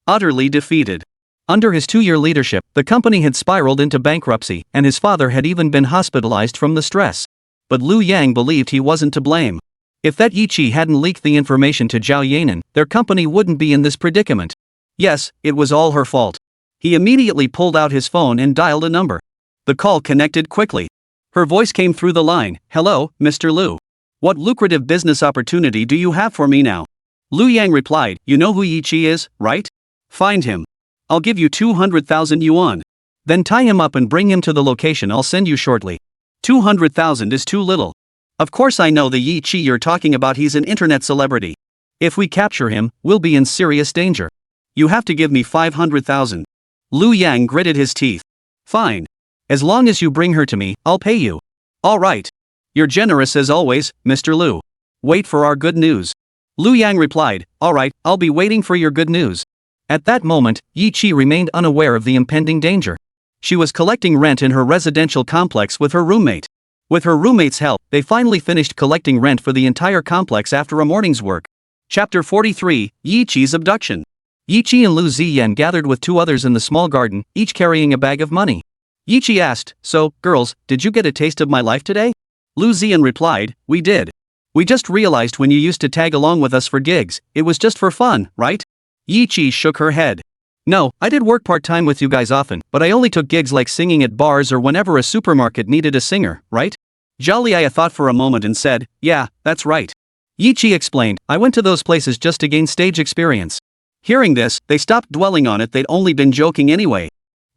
utterly defeated. Under his 2-year leadership, the company had spiraled into bankruptcy, and his father had even been hospitalized from the stress. But Lu Yang believed he wasn't to blame. If that Yiqi hadn't leaked the information to Zhao Yanran, their company wouldn't be in this predicament. Yes, it was all her fault. He immediately pulled out his phone and dialed a number. The call connected quickly. Her voice came through the line, hello, Mr. Lu. What lucrative business opportunity do you have for me now? Lu Yang replied, you know who Yiqi is, right? Find him. I'll give you 200,000 yuan. Then tie him up and bring him to the location I'll send you shortly. 200,000 is too little. Of course I know the Yi Chi you're talking about, he's an internet celebrity. If we capture him, we'll be in serious danger. You have to give me 500,000. Lu Yang gritted his teeth. Fine. As long as you bring her to me, I'll pay you. All right. You're generous as always, Mr. Lu. Wait for our good news. Lu Yang replied, all right, I'll be waiting for your good news. At that moment, Yi Chi remained unaware of the impending danger. She was collecting rent in her residential complex with her roommate. With her roommate's help, they finally finished collecting rent for the entire complex after a morning's work. Chapter 43, Yi Chi's Abduction. Yi Chi and Lu Ziyan gathered with two others in the small garden, each carrying a bag of money. Yi Chi asked, so, girls, did you get a taste of my life today? Lu Ziyan replied, we did. We just realized when you used to tag along with us for gigs, it was just for fun, right? Yi Chi shook her head. No, I did work part-time with you guys often, but I only took gigs like singing at bars or whenever a supermarket needed a singer, right? Zhao Liaya thought for a moment and said, yeah, that's right. Yi Chi explained, I went to those places just to gain stage experience. Hearing this, they stopped dwelling on it, they'd only been joking anyway.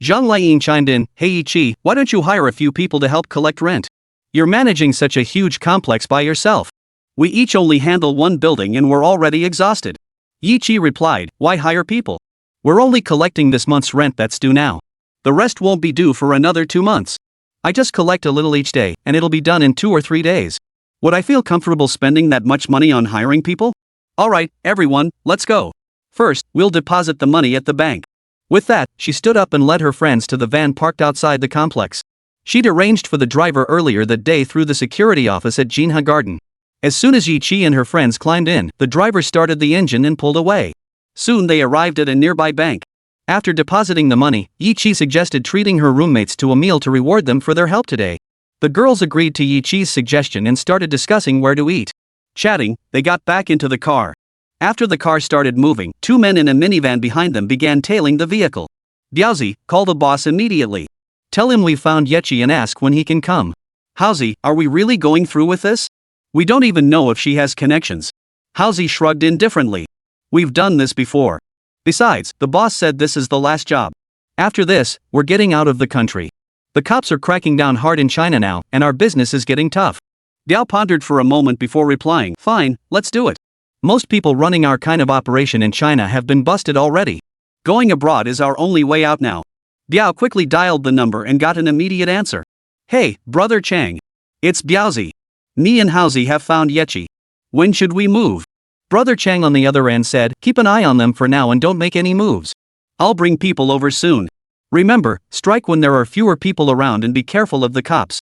Zhang Liang chimed in, hey Yi Chi, why don't you hire a few people to help collect rent? You're managing such a huge complex by yourself. We each only handle one building and we're already exhausted. Yi Chi replied, why hire people? We're only collecting this month's rent that's due now. The rest won't be due for another 2 months. I just collect a little each day, and it'll be done in 2 or 3 days. Would I feel comfortable spending that much money on hiring people? Alright, everyone, let's go. First, we'll deposit the money at the bank. With that, she stood up and led her friends to the van parked outside the complex. She'd arranged for the driver earlier that day through the security office at Jinha Garden. As soon as Yi Chi and her friends climbed in, the driver started the engine and pulled away. Soon they arrived at a nearby bank. After depositing the money, Yi Chi suggested treating her roommates to a meal to reward them for their help today. The girls agreed to Yi Chi's suggestion and started discussing where to eat. Chatting, they got back into the car. After the car started moving, 2 men in a minivan behind them began tailing the vehicle. Diaozi, call the boss immediately. Tell him we've found Yechi and ask when he can come. Haozi, are we really going through with this? We don't even know if she has connections. Haozi shrugged indifferently. We've done this before. Besides, the boss said this is the last job. After this, we're getting out of the country. The cops are cracking down hard in China now, and our business is getting tough. Diao pondered for a moment before replying, fine, let's do it. Most people running our kind of operation in China have been busted already. Going abroad is our only way out now. Diao quickly dialed the number and got an immediate answer. Hey, brother Chang. It's Biaozi. Me and Haozi have found Yechi. When should we move? Brother Chang on the other end said, keep an eye on them for now and don't make any moves. I'll bring people over soon. Remember, strike when there are fewer people around and be careful of the cops.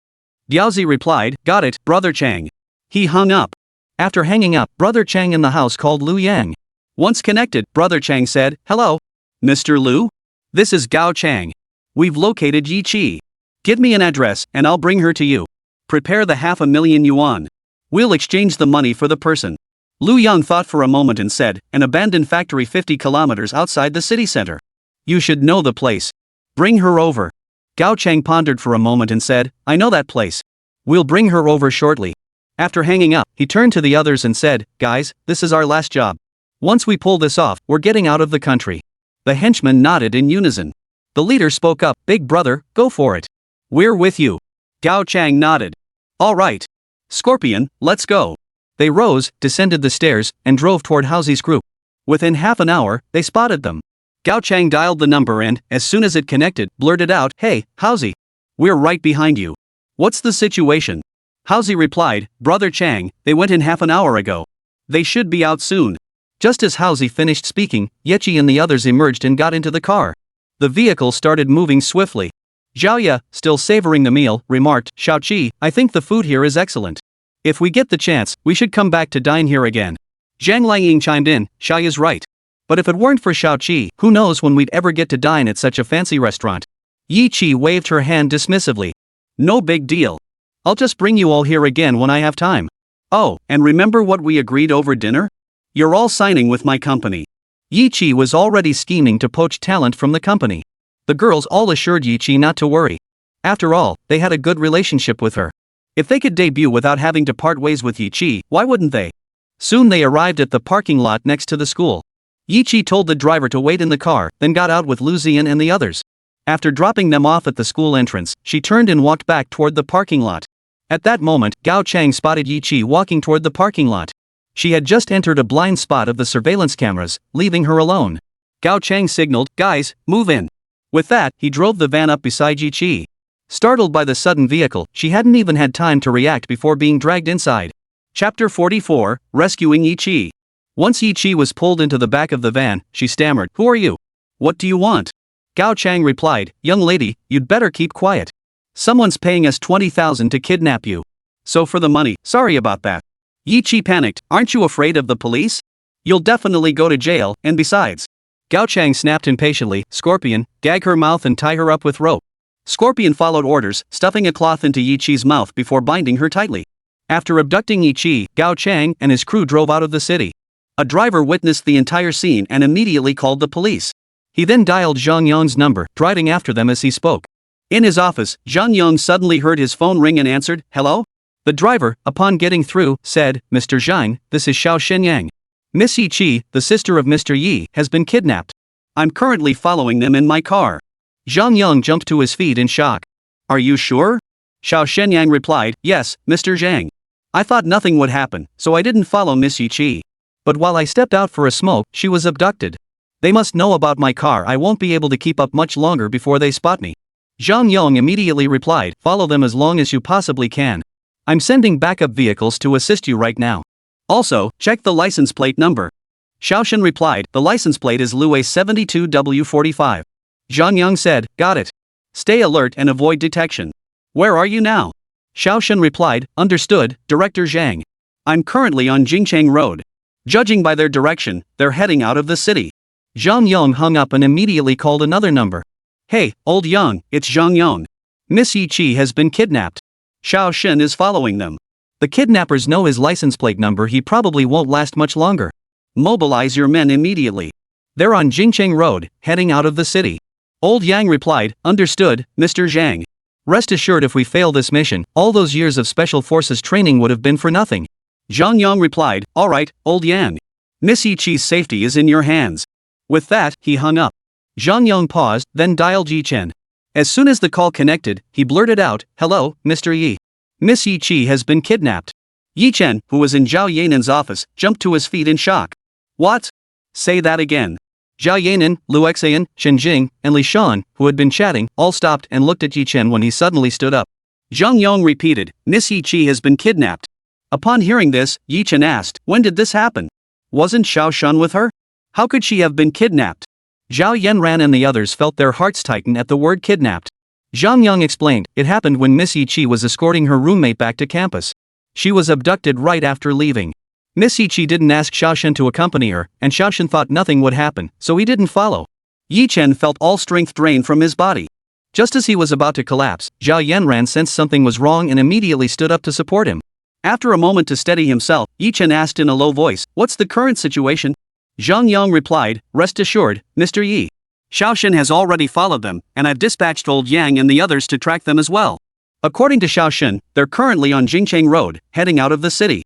Diaozi replied, got it, brother Chang. He hung up. After hanging up, brother Chang in the house called Lu Yang. Once connected, brother Chang said, hello. Mr. Lu? This is Gao Chang. We've located Yi Chi. Give me an address, and I'll bring her to you. Prepare the 500,000 yuan. We'll exchange the money for the person. Lu Yang thought for a moment and said, an abandoned factory 50 kilometers outside the city center. You should know the place. Bring her over. Gao Chang pondered for a moment and said, I know that place. We'll bring her over shortly. After hanging up, he turned to the others and said, guys, this is our last job. Once we pull this off, we're getting out of the country. The henchmen nodded in unison. The leader spoke up, big brother, go for it. We're with you. Gao Chang nodded. All right. Scorpion, let's go. They rose, descended the stairs, and drove toward Haozi's group. Within half an hour, they spotted them. Gao Chang dialed the number and, as soon as it connected, blurted out, hey, Haozi. We're right behind you. What's the situation? Haozi replied, brother Chang, they went in half an hour ago. They should be out soon. Just as Haozi finished speaking, Yechi and the others emerged and got into the car. The vehicle started moving swiftly. Zhao Ya, still savoring the meal, remarked, Shaoqi, I think the food here is excellent. If we get the chance, we should come back to dine here again. Zhang Liang chimed in, Xiao Ya's right. But if it weren't for Shaoqi, who knows when we'd ever get to dine at such a fancy restaurant. Yi Chi waved her hand dismissively. No big deal. I'll just bring you all here again when I have time. Oh, and remember what we agreed over dinner? You're all signing with my company. Yi Chi was already scheming to poach talent from the company. The girls all assured Yi Chi not to worry. After all, they had a good relationship with her. If they could debut without having to part ways with Yi Chi, why wouldn't they? Soon they arrived at the parking lot next to the school. Yi Qi told the driver to wait in the car, then got out with Lu Ziyan and the others. After dropping them off at the school entrance, she turned and walked back toward the parking lot. At that moment, Gao Chang spotted Yi Qi walking toward the parking lot. She had just entered a blind spot of the surveillance cameras, leaving her alone. Gao Chang signaled, "Guys, move in." With that, he drove the van up beside Yi Qi. Startled by the sudden vehicle, she hadn't even had time to react before being dragged inside. Chapter 44, Rescuing Yi Qi. Once Yi Qi was pulled into the back of the van, she stammered, "Who are you? What do you want?" Gao Chang replied, "Young lady, you'd better keep quiet. Someone's paying us 20,000 to kidnap you. So for the money, sorry about that." Yi Qi panicked, "Aren't you afraid of the police? You'll definitely go to jail, and besides." Gao Chang snapped impatiently, "Scorpion, gag her mouth and tie her up with rope." Scorpion followed orders, stuffing a cloth into Yi Qi's mouth before binding her tightly. After abducting Yi Qi, Gao Chang and his crew drove out of the city. A driver witnessed the entire scene and immediately called the police. He then dialed Zhang Yong's number, driving after them as he spoke. In his office, Zhang Yong suddenly heard his phone ring and answered, "Hello?" The driver, upon getting through, said, "Mr. Zhang, this is Xiao Shenyang. Miss Yi Qi, the sister of Mr. Yi, has been kidnapped. I'm currently following them in my car." Zhang Yong jumped to his feet in shock. "Are you sure?" Xiao Shenyang replied, "Yes, Mr. Zhang. I thought nothing would happen, so I didn't follow Miss Yi Qi. But while I stepped out for a smoke, she was abducted. They must know about my car. I won't be able to keep up much longer before they spot me." Zhang Yong immediately replied, "Follow them as long as you possibly can. I'm sending backup vehicles to assist you right now. Also, check the license plate number." Xiaoshen replied, "The license plate is Luwei 72W45. Zhang Yong said, "Got it. Stay alert and avoid detection." "Where are you now?" Xiaoshen replied, "Understood, Director Zhang. I'm currently on Jingcheng Road. Judging by their direction, they're heading out of the city." Zhang Yong hung up and immediately called another number. "Hey, old Yang, it's Zhang Yong. Miss Yi Qi has been kidnapped. Xiao Shen is following them. The kidnappers know his license plate number. He probably won't last much longer. Mobilize your men immediately. They're on Jingcheng Road, heading out of the city." Old Yang replied, "Understood, Mr. Zhang. Rest assured if we fail this mission, all those years of special forces training would have been for nothing." Zhang Yong replied, "All right, old Yang. Miss Yi Qi's safety is in your hands." With that, he hung up. Zhang Yong paused, then dialed Yi Chen. As soon as the call connected, he blurted out, "Hello, Mr. Yi. Miss Yi Qi has been kidnapped." Yi Chen, who was in Zhao Yanan's office, jumped to his feet in shock. "What? Say that again." Zhao Yanan, Lu Xayan, Shen Jing, and Li Shan, who had been chatting, all stopped and looked at Yi Chen when he suddenly stood up. Zhang Yong repeated, "Miss Yi Qi has been kidnapped." Upon hearing this, Yi Chen asked, "When did this happen? Wasn't Xiao Shun with her? How could she have been kidnapped?" Zhao Yanran and the others felt their hearts tighten at the word kidnapped. Zhang Yang explained, "It happened when Miss Yi Qi was escorting her roommate back to campus. She was abducted right after leaving. Miss Yi Qi didn't ask Xiaoshen to accompany her, and Xiaoshen thought nothing would happen, so he didn't follow." Yi Chen felt all strength drain from his body. Just as he was about to collapse, Zhao Yanran sensed something was wrong and immediately stood up to support him. After a moment to steady himself, Yi Chen asked in a low voice, "What's the current situation?" Zhang Yang replied, "Rest assured, Mr. Yi. Xiaoshen has already followed them, and I've dispatched old Yang and the others to track them as well. According to Xiaoshen, they're currently on Jingcheng Road, heading out of the city."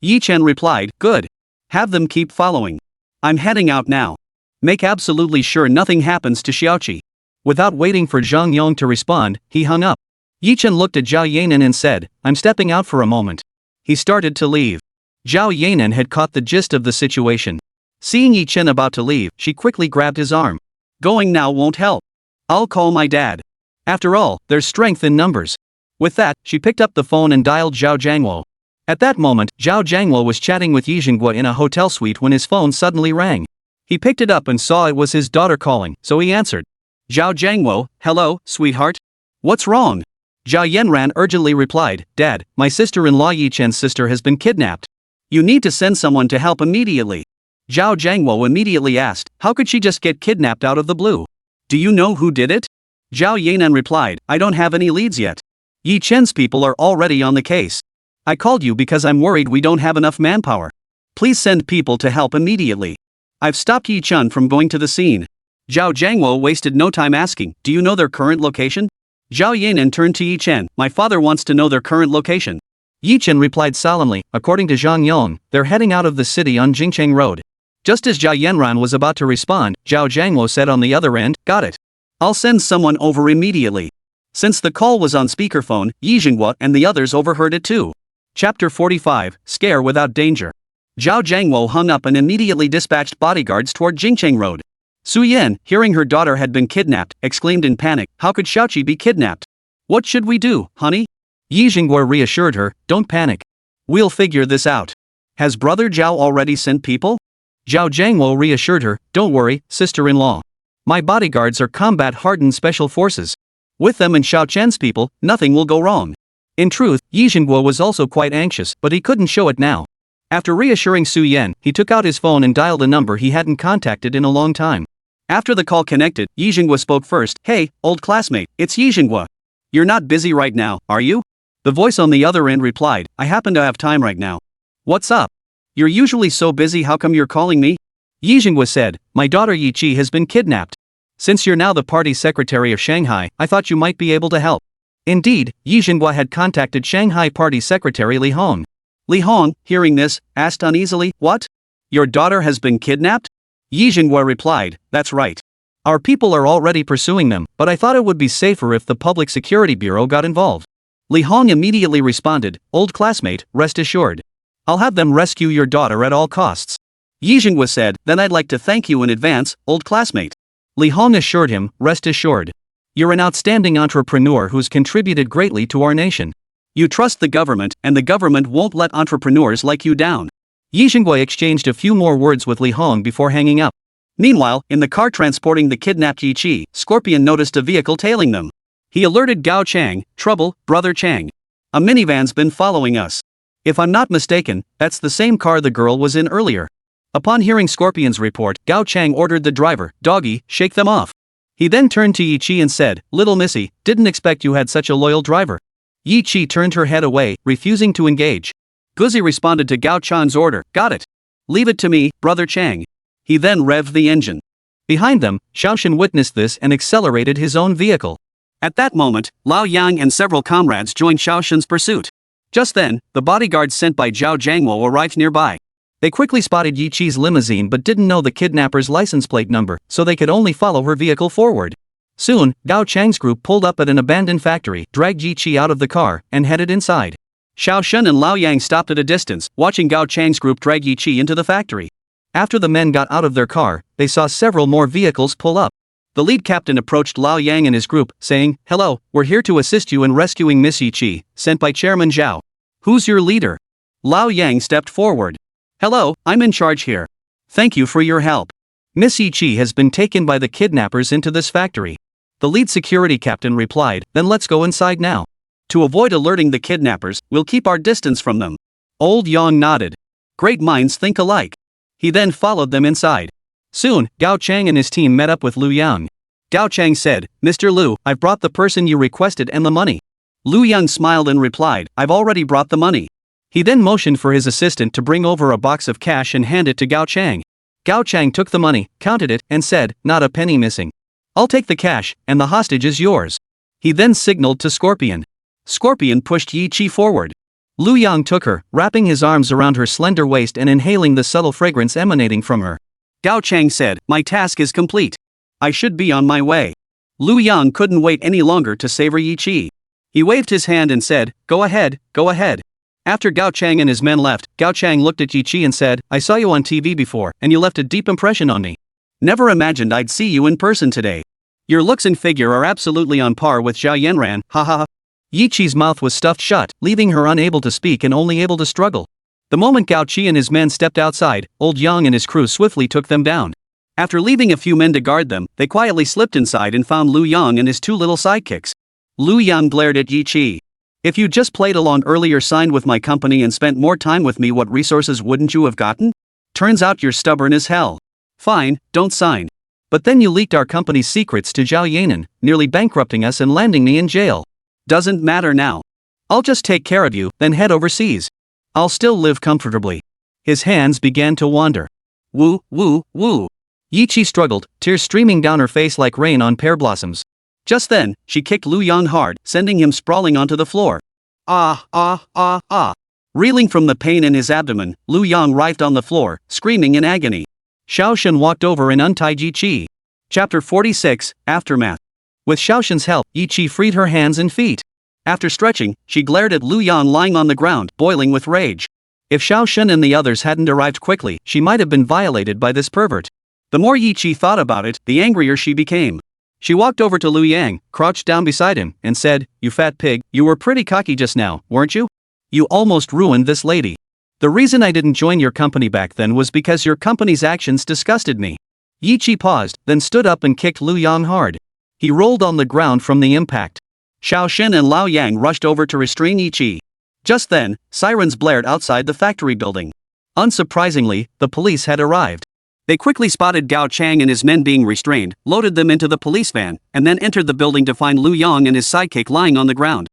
Yi Chen replied, "Good. Have them keep following. I'm heading out now. Make absolutely sure nothing happens to Xiaoqi." Without waiting for Zhang Yang to respond, he hung up. Yi Chen looked at Zhao Yanan and said, "I'm stepping out for a moment." He started to leave. Zhao Yanan had caught the gist of the situation. Seeing Yi Chen about to leave, she quickly grabbed his arm. "Going now won't help. I'll call my dad. After all, there's strength in numbers." With that, she picked up the phone and dialed Zhao Jiangwo. At that moment, Zhao Jiangwo was chatting with Yi Jinghua in a hotel suite when his phone suddenly rang. He picked it up and saw it was his daughter calling, so he answered. "Zhao Jiangwo, hello, sweetheart. What's wrong?" Zhao Yanran urgently replied, "Dad, my sister-in-law Yi Chen's sister has been kidnapped. You need to send someone to help immediately." Zhao Jiangwo immediately asked, "How could she just get kidnapped out of the blue? Do you know who did it?" Zhao Yanan replied, "I don't have any leads yet. Yi Chen's people are already on the case. I called you because I'm worried we don't have enough manpower. Please send people to help immediately. I've stopped Yi Chen from going to the scene." Zhao Jiangwo wasted no time asking, "Do you know their current location?" Zhao Yanan turned to Yi Chen, "My father wants to know their current location." Yi Chen replied solemnly, "According to Zhang Yong, they're heading out of the city on Jingcheng Road. Just as Zhao Yanran was about to respond, Zhao Jiangwo said on the other end, "Got it. I'll send someone over immediately." Since the call was on speakerphone, Yi Jinghua and the others overheard it too. Chapter 45, Scare Without Danger. Zhao Jiangwo hung up and immediately dispatched bodyguards toward Jingcheng Road. Su Yan, hearing her daughter had been kidnapped, exclaimed in panic, "How could Xiaoqi be kidnapped? What should we do, honey?" Yi Jinghua reassured her, "Don't panic. We'll figure this out. Has brother Zhao already sent people?" Zhao Jiangwo reassured her, "Don't worry, sister-in-law. My bodyguards are combat-hardened special forces. With them and Xiao Chen's people, nothing will go wrong." In truth, Yi Jinghua was also quite anxious, but he couldn't show it now. After reassuring Su Yan, he took out his phone and dialed a number he hadn't contacted in a long time. After the call connected, Yi Jinghua spoke first. "Hey, old classmate, it's Yi Jinghua. You're not busy right now, are you?" The voice on the other end replied, "I happen to have time right now." "What's up? You're usually so busy, how come you're calling me?" Yi Jinghua said, "My daughter Yi Qi has been kidnapped. Since you're now the party secretary of Shanghai, I thought you might be able to help." Indeed, Yi Jinghua had contacted Shanghai party secretary Li Hong. Li Hong, hearing this, asked uneasily, "What? Your daughter has been kidnapped?" Yi Jinghua replied, "That's right. Our people are already pursuing them, but I thought it would be safer if the Public Security Bureau got involved." Li Hong immediately responded, "Old classmate, rest assured. I'll have them rescue your daughter at all costs." Yi Jinghua said, "Then I'd like to thank you in advance, old classmate." Li Hong assured him, "Rest assured. You're an outstanding entrepreneur who's contributed greatly to our nation. You trust the government, and the government won't let entrepreneurs like you down." Yi Jinghua exchanged a few more words with Li Hong before hanging up. Meanwhile, in the car transporting the kidnapped Yi Qi, Scorpion noticed a vehicle tailing them. He alerted Gao Chang, "Trouble, brother Chang. A minivan's been following us. If I'm not mistaken, that's the same car the girl was in earlier." Upon hearing Scorpion's report, Gao Chang ordered the driver, "Doggy, shake them off." He then turned to Yi Qi and said, "Little missy, didn't expect you had such a loyal driver." Yi Qi turned her head away, refusing to engage. Guzi responded to Gao Chang's order, "Got it. Leave it to me, brother Chang." He then revved the engine. Behind them, Xiaoshan witnessed this and accelerated his own vehicle. At that moment, Lao Yang and several comrades joined Xiaoshan's pursuit. Just then, the bodyguards sent by Zhao Jiangwo arrived nearby. They quickly spotted Yi Qi's limousine but didn't know the kidnapper's license plate number, so they could only follow her vehicle forward. Soon, Gao Chang's group pulled up at an abandoned factory, dragged Yi Qi out of the car, and headed inside. Xiaoshan and Lao Yang stopped at a distance, watching Gao Chang's group drag Yi Qi into the factory. After the men got out of their car, they saw several more vehicles pull up. The lead captain approached Lao Yang and his group, saying, "Hello, we're here to assist you in rescuing Miss Yi Qi, sent by Chairman Zhao. Who's your leader?" Lao Yang stepped forward. "Hello, I'm in charge here. Thank you for your help. Miss Yi Qi has been taken by the kidnappers into this factory." The lead security captain replied, "Then let's go inside now. To avoid alerting the kidnappers, we'll keep our distance from them." Old Yang nodded. Great minds think alike. He then followed them inside. Soon, Gao Chang and his team met up with Lu Yang. Gao Chang said, "Mr. Lu, I've brought the person you requested and the money." Lu Yang smiled and replied, "I've already brought the money." He then motioned for his assistant to bring over a box of cash and hand it to Gao Chang. Gao Chang took the money, counted it, and said, "Not a penny missing. I'll take the cash, and the hostage is yours." He then signaled to Scorpion. Scorpion pushed Yi Qi forward. Lu Yang took her, wrapping his arms around her slender waist and inhaling the subtle fragrance emanating from her. Gao Chang said, "My task is complete. I should be on my way." Lu Yang couldn't wait any longer to savor Yi Qi. He waved his hand and said, "Go ahead, go ahead." After Gao Chang and his men left, Gao Chang looked at Yi Qi and said, "I saw you on TV before, and you left a deep impression on me. Never imagined I'd see you in person today. Your looks and figure are absolutely on par with Zhao Yanran, ha ha ha." Yi Qi's mouth was stuffed shut, leaving her unable to speak and only able to struggle. The moment Gao Qi and his men stepped outside, Old Yang and his crew swiftly took them down. After leaving a few men to guard them, they quietly slipped inside and found Lu Yang and his two little sidekicks. Lu Yang glared at Yi Qi. "If you just played along earlier, signed with my company and spent more time with me, what resources wouldn't you have gotten? Turns out you're stubborn as hell. Fine, don't sign. But then you leaked our company's secrets to Zhao Yanran, nearly bankrupting us and landing me in jail. Doesn't matter now. I'll just take care of you, then head overseas. I'll still live comfortably." His hands began to wander. Woo, woo, woo. Yi Qi struggled, tears streaming down her face like rain on pear blossoms. Just then, she kicked Lu Yang hard, sending him sprawling onto the floor. Ah, ah, ah, ah. Reeling from the pain in his abdomen, Lu Yang writhed on the floor, screaming in agony. Xiaoshen walked over and untied Yi Qi. Chapter 46, Aftermath. With Xiaoshen's help, Yi Qi freed her hands and feet. After stretching, she glared at Lu Yang lying on the ground, boiling with rage. If Xiaoshen and the others hadn't arrived quickly, she might have been violated by this pervert. The more Yi Qi thought about it, the angrier she became. She walked over to Lu Yang, crouched down beside him, and said, "You fat pig, you were pretty cocky just now, weren't you? You almost ruined this lady. The reason I didn't join your company back then was because your company's actions disgusted me." Yi Qi paused, then stood up and kicked Lu Yang hard. He rolled on the ground from the impact. Xiaoshen and Lao Yang rushed over to restrain Yi Qi. Just then, sirens blared outside the factory building. Unsurprisingly, the police had arrived. They quickly spotted Gao Chang and his men being restrained, loaded them into the police van, and then entered the building to find Lu Yang and his sidekick lying on the ground.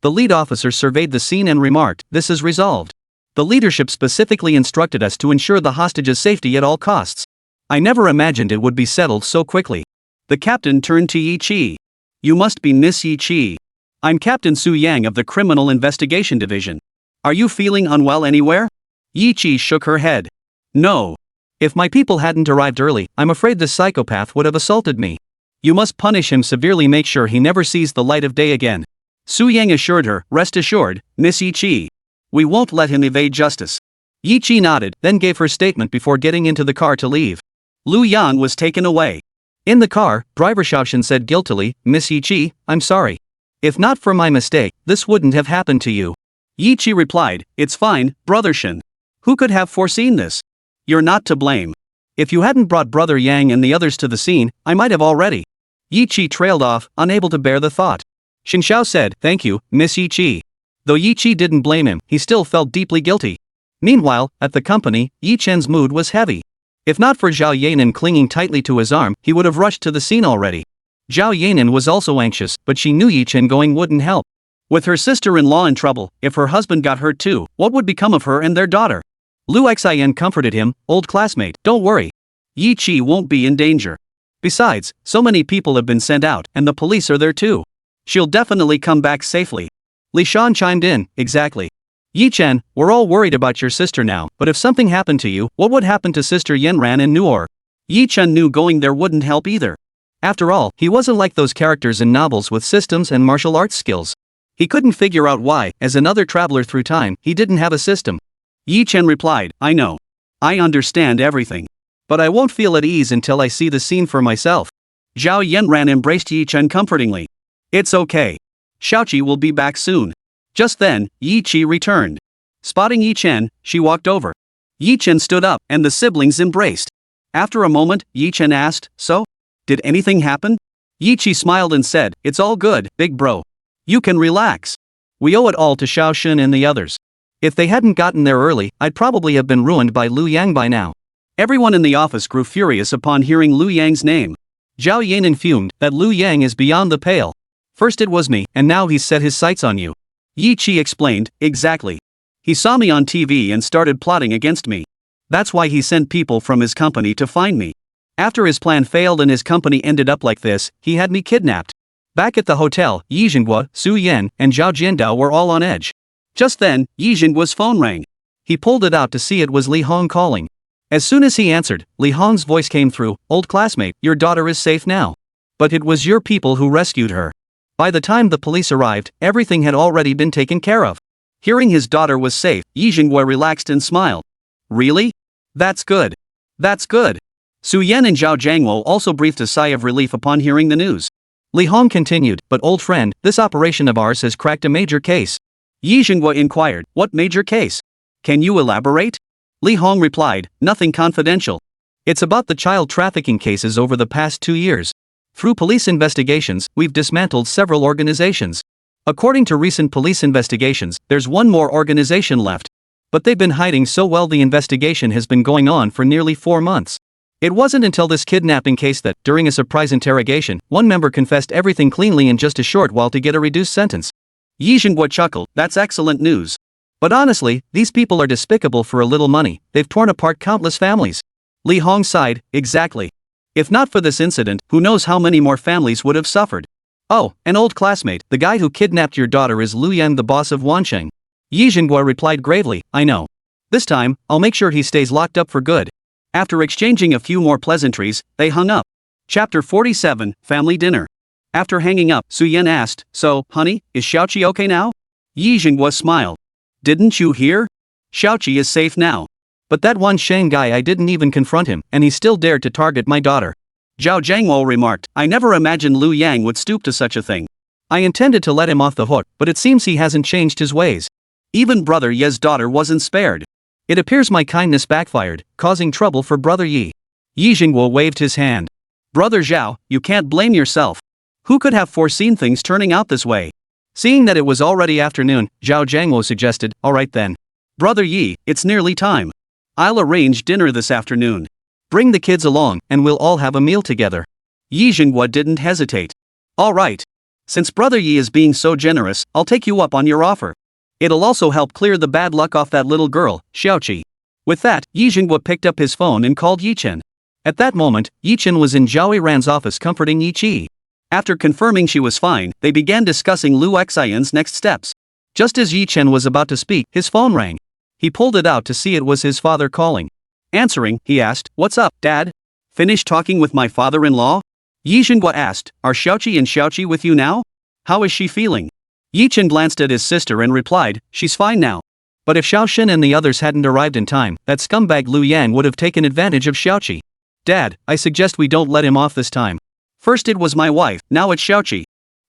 The lead officer surveyed the scene and remarked, "This is resolved. The leadership specifically instructed us to ensure the hostage's safety at all costs. I never imagined it would be settled so quickly." The captain turned to Yi Qi. "You must be Miss Yi Qi. I'm Captain Su Yang of the Criminal Investigation Division. Are you feeling unwell anywhere?" Yi Qi shook her head. "No. If my people hadn't arrived early, I'm afraid this psychopath would have assaulted me. You must punish him severely, make sure he never sees the light of day again." Su Yang assured her, "Rest assured, Miss Yi Qi. We won't let him evade justice." Yi Qi nodded, then gave her statement before getting into the car to leave. Lu Yang was taken away. In the car, driver Xiaoshen said guiltily, "Miss Yi Qi, I'm sorry. If not for my mistake, this wouldn't have happened to you." Yi Qi replied, "It's fine, Brother Shen. Who could have foreseen this? You're not to blame. If you hadn't brought Brother Yang and the others to the scene, I might have already." Yi Qi trailed off, unable to bear the thought. Shen Xiao said, "Thank you, Miss Yi Qi." Though Yi Qi didn't blame him, he still felt deeply guilty. Meanwhile, at the company, Yi Chen's mood was heavy. If not for Zhao Yanran clinging tightly to his arm, he would have rushed to the scene already. Zhao Yanran was also anxious, but she knew Yi Chen going wouldn't help. With her sister-in-law in trouble, if her husband got hurt too, what would become of her and their daughter? Lu Xian comforted him, "Old classmate, don't worry. Yi Qi won't be in danger. Besides, so many people have been sent out, and the police are there too. She'll definitely come back safely." Li Shan chimed in, "Exactly. Yi Chen, we're all worried about your sister now, but if something happened to you, what would happen to Sister Yanran and Nuoyi?" Yi Chen knew going there wouldn't help either. After all, he wasn't like those characters in novels with systems and martial arts skills. He couldn't figure out why, as another traveler through time, he didn't have a system. Yi Chen replied, "I know. I understand everything. But I won't feel at ease until I see the scene for myself." Zhao Yanran embraced Yi Chen comfortingly. "It's okay. Xiaoqi will be back soon." Just then, Yi Qi returned. Spotting Yi Chen, she walked over. Yi Chen stood up, and the siblings embraced. After a moment, Yi Chen asked, "So? Did anything happen?" Yi Qi smiled and said, "It's all good, big bro. You can relax. We owe it all to Xiaoshen and the others. If they hadn't gotten there early, I'd probably have been ruined by Lu Yang by now." Everyone in the office grew furious upon hearing Lu Yang's name. Zhao Yanran fumed that Lu Yang is beyond the pale. "First it was me, and now he's set his sights on you." Yi Qi explained, "Exactly. He saw me on TV and started plotting against me. That's why he sent people from his company to find me. After his plan failed and his company ended up like this, he had me kidnapped." Back at the hotel, Yi Zhenghua, Su Yan, and Zhao Jiandao were all on edge. Just then, Yi Zhenghua's phone rang. He pulled it out to see it was Li Hong calling. As soon as he answered, Li Hong's voice came through, "Old classmate, your daughter is safe now. But it was your people who rescued her." By the time the police arrived, everything had already been taken care of. Hearing his daughter was safe, Yi Zhenghua relaxed and smiled. "Really? That's good. That's good." Su Yan and Zhao Jiangwo also breathed a sigh of relief upon hearing the news. Li Hong continued, "But old friend, this operation of ours has cracked a major case." Yi Zhenghua inquired, "What major case? Can you elaborate?" Li Hong replied, "Nothing confidential. It's about the child trafficking cases over the past 2 years. Through police investigations, we've dismantled several organizations. According to recent police investigations, there's one more organization left. But they've been hiding so well the investigation has been going on for nearly 4 months. It wasn't until this kidnapping case that, during a surprise interrogation, one member confessed everything cleanly in just a short while to get a reduced sentence." Yi Zhenghua chuckled, "That's excellent news. But honestly, these people are despicable for a little money, they've torn apart countless families." Li Hong sighed, "Exactly. If not for this incident, who knows how many more families would have suffered." "Oh, an old classmate, the guy who kidnapped your daughter is Lu Yan, the boss of Wansheng." Yi Zhenghua replied gravely, "I know. This time, I'll make sure he stays locked up for good." After exchanging a few more pleasantries, they hung up. Chapter 47, Family Dinner. After hanging up, Su Yan asked, "So, honey, is Xiaoqi okay now?" Yi Jinghua smiled. "Didn't you hear? Xiaoqi is safe now. But that one Shang guy, I didn't even confront him, and he still dared to target my daughter." Zhao Jiangwo remarked, "I never imagined Lu Yang would stoop to such a thing. I intended to let him off the hook, but it seems he hasn't changed his ways. Even Brother Ye's daughter wasn't spared. It appears my kindness backfired, causing trouble for Brother Yi." Yi Jinghua waved his hand. "Brother Zhao, you can't blame yourself. Who could have foreseen things turning out this way?" Seeing that it was already afternoon, Zhao Jiangwo suggested, "Alright then. Brother Yi, it's nearly time. I'll arrange dinner this afternoon. Bring the kids along, and we'll all have a meal together." Yi Jinghua didn't hesitate. "All right. Since Brother Yi is being so generous, I'll take you up on your offer. It'll also help clear the bad luck off that little girl, Xiaoqi." With that, Yi Jinghua picked up his phone and called Yi Chen. At that moment, Yi Chen was in Zhao Yanran's office comforting Yi Qi. After confirming she was fine, they began discussing Lu Xian's next steps. Just as Yi Chen was about to speak, his phone rang. He pulled it out to see it was his father calling. Answering, he asked, "What's up, Dad? Finished talking with my father-in-law?" Yi Jinghua asked, "Are Xiaoqi and Xiaoqi with you now? How is she feeling?" Yi Chen glanced at his sister and replied, "She's fine now. But if Xiao Xin and the others hadn't arrived in time, that scumbag Lu Yang would have taken advantage of Xiaoqi. Dad, I suggest we don't let him off this time. First it was my wife, now it's Xiaoqi."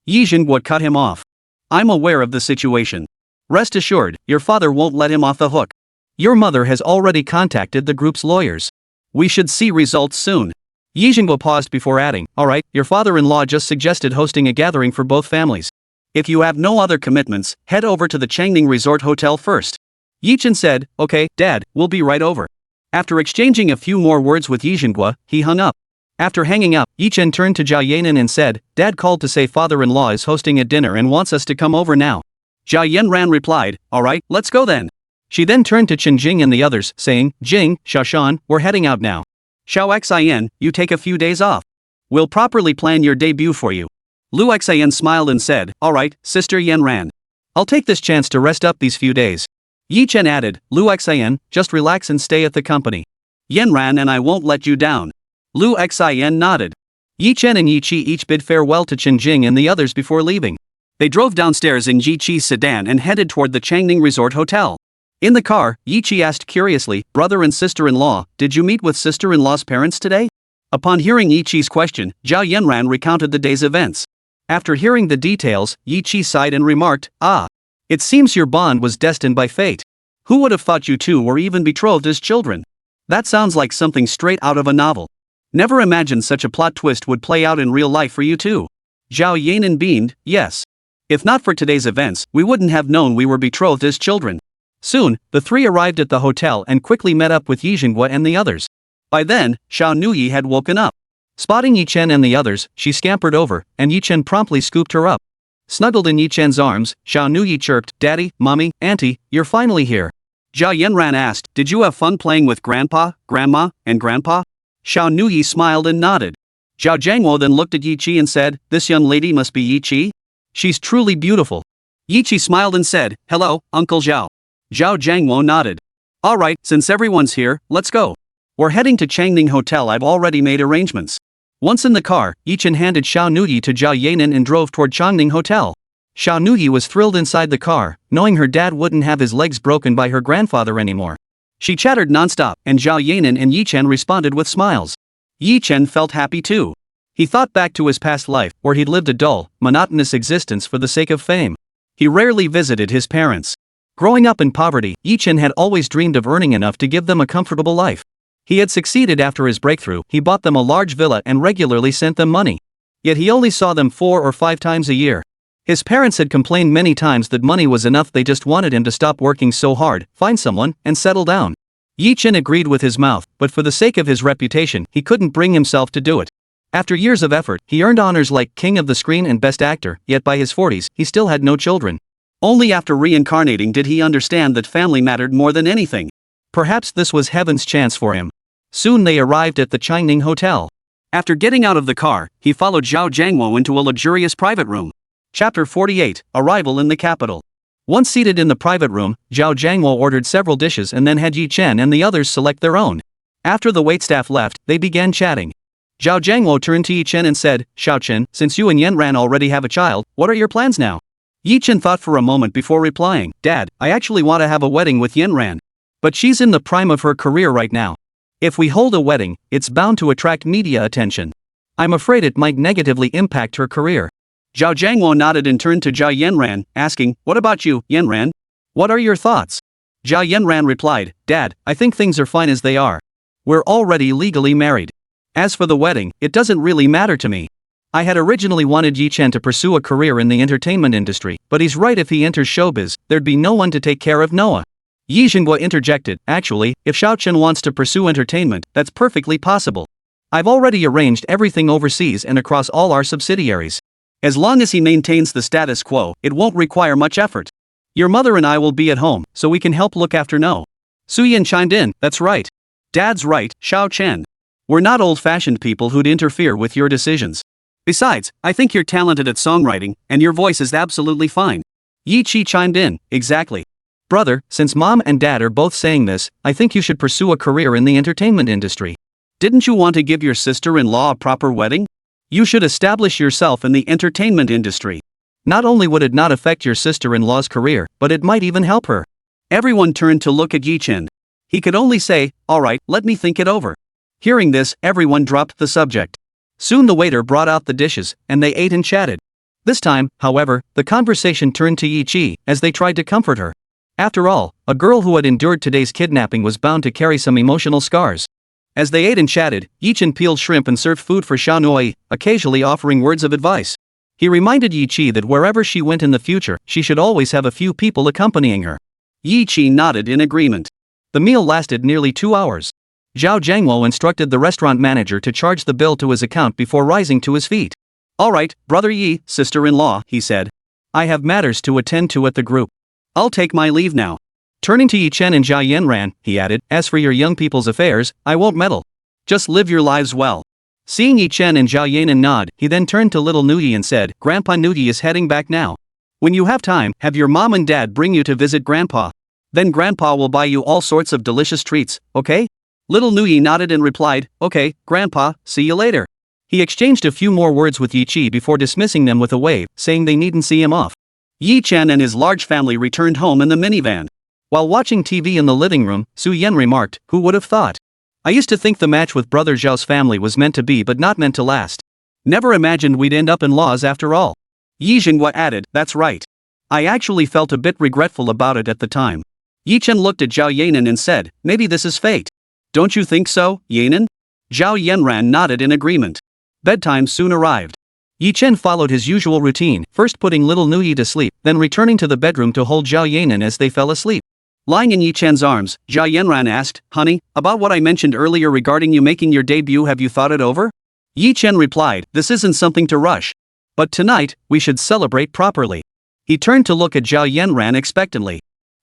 Yi Jinghua cut him off. "I'm aware of the situation. Rest assured, your father won't let him off the hook. Your mother has already contacted the group's lawyers. We should see results soon." Yi Jinghua paused before adding, "Alright, your father-in-law just suggested hosting a gathering for both families. If you have no other commitments, head over to the Changning Resort Hotel first." Yi Chen said, "Okay, Dad, we'll be right over." After exchanging a few more words with Yi Jinghua, he hung up. After hanging up, Yi Chen turned to Zhao Yanran and said, "Dad called to say father-in-law is hosting a dinner and wants us to come over now." Zhao Yanran replied, "Alright, let's go then." She then turned to Chen Jing and the others, saying, "Jing, Xiaoshan, we're heading out now. Xiao Xian, you take a few days off. We'll properly plan your debut for you." Lu Xian smiled and said, "Alright, Sister Yanran. I'll take this chance to rest up these few days." Yi Chen added, "Lu Xian, just relax and stay at the company. Yanran and I won't let you down." Lu Xian nodded. Yi Chen and Yi Qi each bid farewell to Chen Jing and the others before leaving. They drove downstairs in Yi Qi's sedan and headed toward the Changning Resort Hotel. In the car, Yi Qi asked curiously, "Brother and sister-in-law, did you meet with sister-in-law's parents today?" Upon hearing Yi Qi's question, Zhao Yanran recounted the day's events. After hearing the details, Yi Qi sighed and remarked, "Ah. It seems your bond was destined by fate. Who would have thought you two were even betrothed as children? That sounds like something straight out of a novel. Never imagined such a plot twist would play out in real life for you two." Zhao Yanran beamed, "Yes. If not for today's events, we wouldn't have known we were betrothed as children." Soon, the three arrived at the hotel and quickly met up with Yi Jinghua and the others. By then, Xiao Nuoyi had woken up. Spotting Yi Chen and the others, she scampered over, and Yi Chen promptly scooped her up. Snuggled in Yi Chen's arms, Xiao Nuoyi chirped, "Daddy, Mommy, Auntie, you're finally here." Zhao Yanran asked, "Did you have fun playing with Grandpa, Grandma, and Grandpa?" Xiao Nuoyi smiled and nodded. Zhao Jiangwo then looked at Yi Qi and said, "This young lady must be Yi Qi? She's truly beautiful." Yi Qi smiled and said, "Hello, Uncle Zhao." Zhao Jiangwo nodded. "Alright, since everyone's here, let's go. We're heading to Changning Hotel. I've already made arrangements." Once in the car, Yi Chen handed Xiao Nuoyi to Zhao Yanran and drove toward Changning Hotel. Xiao Nuoyi was thrilled inside the car, knowing her dad wouldn't have his legs broken by her grandfather anymore. She chattered nonstop, and Zhao Yanran and Yi Chen responded with smiles. Yi Chen felt happy too. He thought back to his past life, where he'd lived a dull, monotonous existence for the sake of fame. He rarely visited his parents. Growing up in poverty, Yi Chen had always dreamed of earning enough to give them a comfortable life. He had succeeded after his breakthrough. He bought them a large villa and regularly sent them money. Yet he only saw them 4 or 5 times a year. His parents had complained many times that money was enough. They just wanted him to stop working so hard, find someone, and settle down. Yi Chen agreed with his mouth, but for the sake of his reputation, he couldn't bring himself to do it. After years of effort, he earned honors like King of the Screen and Best Actor, yet by his 40s, he still had no children. Only after reincarnating did he understand that family mattered more than anything. Perhaps this was heaven's chance for him. Soon they arrived at the Changning Hotel. After getting out of the car, he followed Zhao Jiangwo into a luxurious private room. Chapter 48, Arrival in the Capital. Once seated in the private room, Zhao Jiangwo ordered several dishes and then had Yi Chen and the others select their own. After the waitstaff left, they began chatting. Zhao Jiangwo turned to Yi Chen and said, Xiao Chen, since you and Yanran already have a child, what are your plans now? Yi Chen thought for a moment before replying, Dad, I actually want to have a wedding with Yanran. But she's in the prime of her career right now. If we hold a wedding, it's bound to attract media attention. I'm afraid it might negatively impact her career. Zhao Jiangwo nodded and turned to Zhao Yanran, asking, What about you, Yanran? What are your thoughts? Zhao Yanran replied, Dad, I think things are fine as they are. We're already legally married. As for the wedding, it doesn't really matter to me. I had originally wanted Yi Chen to pursue a career in the entertainment industry, but he's right, if he enters showbiz, there'd be no one to take care of Noah. Yi Jinghua interjected, Actually, if Xiao Chen wants to pursue entertainment, that's perfectly possible. I've already arranged everything overseas and across all our subsidiaries. As long as he maintains the status quo, it won't require much effort. Your mother and I will be at home, so we can help look after No. Su Yin chimed in, That's right. Dad's right, Xiao Chen. We're not old-fashioned people who'd interfere with your decisions. Besides, I think you're talented at songwriting, and your voice is absolutely fine. Yi Qi chimed in, Exactly. Brother, since Mom and Dad are both saying this, I think you should pursue a career in the entertainment industry. Didn't you want to give your sister-in-law a proper wedding? You should establish yourself in the entertainment industry. Not only would it not affect your sister-in-law's career, but it might even help her. Everyone turned to look at Yi Chen. He could only say, Alright, let me think it over. Hearing this, everyone dropped the subject. Soon the waiter brought out the dishes, and they ate and chatted. This time, however, the conversation turned to Yi Qi, as they tried to comfort her. After all, a girl who had endured today's kidnapping was bound to carry some emotional scars. As they ate and chatted, Yi Chen peeled shrimp and served food for Nuoyi, occasionally offering words of advice. He reminded Yi Qi that wherever she went in the future, she should always have a few people accompanying her. Yi Qi nodded in agreement. The meal lasted nearly 2 hours. Zhao Jiangwo instructed the restaurant manager to charge the bill to his account before rising to his feet. Alright, Brother Yi, sister-in-law, he said. I have matters to attend to at the group. I'll take my leave now. Turning to Yi Chen and Zhao Yanran, he added, As for your young people's affairs, I won't meddle. Just live your lives well. Seeing Yi Chen and Zhao Yanran nod, he then turned to little Nuoyi and said, Grandpa Nuoyi is heading back now. When you have time, have your mom and dad bring you to visit Grandpa. Then Grandpa will buy you all sorts of delicious treats, okay? Little Nuoyi nodded and replied, Okay, Grandpa, see you later. He exchanged a few more words with Yi Qi before dismissing them with a wave, saying they needn't see him off. Yi Chen and his large family returned home in the minivan. While watching TV in the living room, Su Yan remarked, Who would have thought? I used to think the match with Brother Zhao's family was meant to be but not meant to last. Never imagined we'd end up in laws after all. Yi Jinghua added, That's right. I actually felt a bit regretful about it at the time. Yi Chen looked at Zhao Yanran and said, Maybe this is fate. Don't you think so, Yanran? Zhao Yanran nodded in agreement. Bedtime soon arrived. Yi Chen followed his usual routine, first putting little Nuoyi to sleep, then returning to the bedroom to hold Zhao Yanran as they fell asleep. Lying in Yi Chen's arms, Zhao Yanran asked, Honey, about what I mentioned earlier regarding you making your debut, have you thought it over? Yi Chen replied, This isn't something to rush. But tonight, we should celebrate properly. He turned to look at Zhao Yanran expectantly.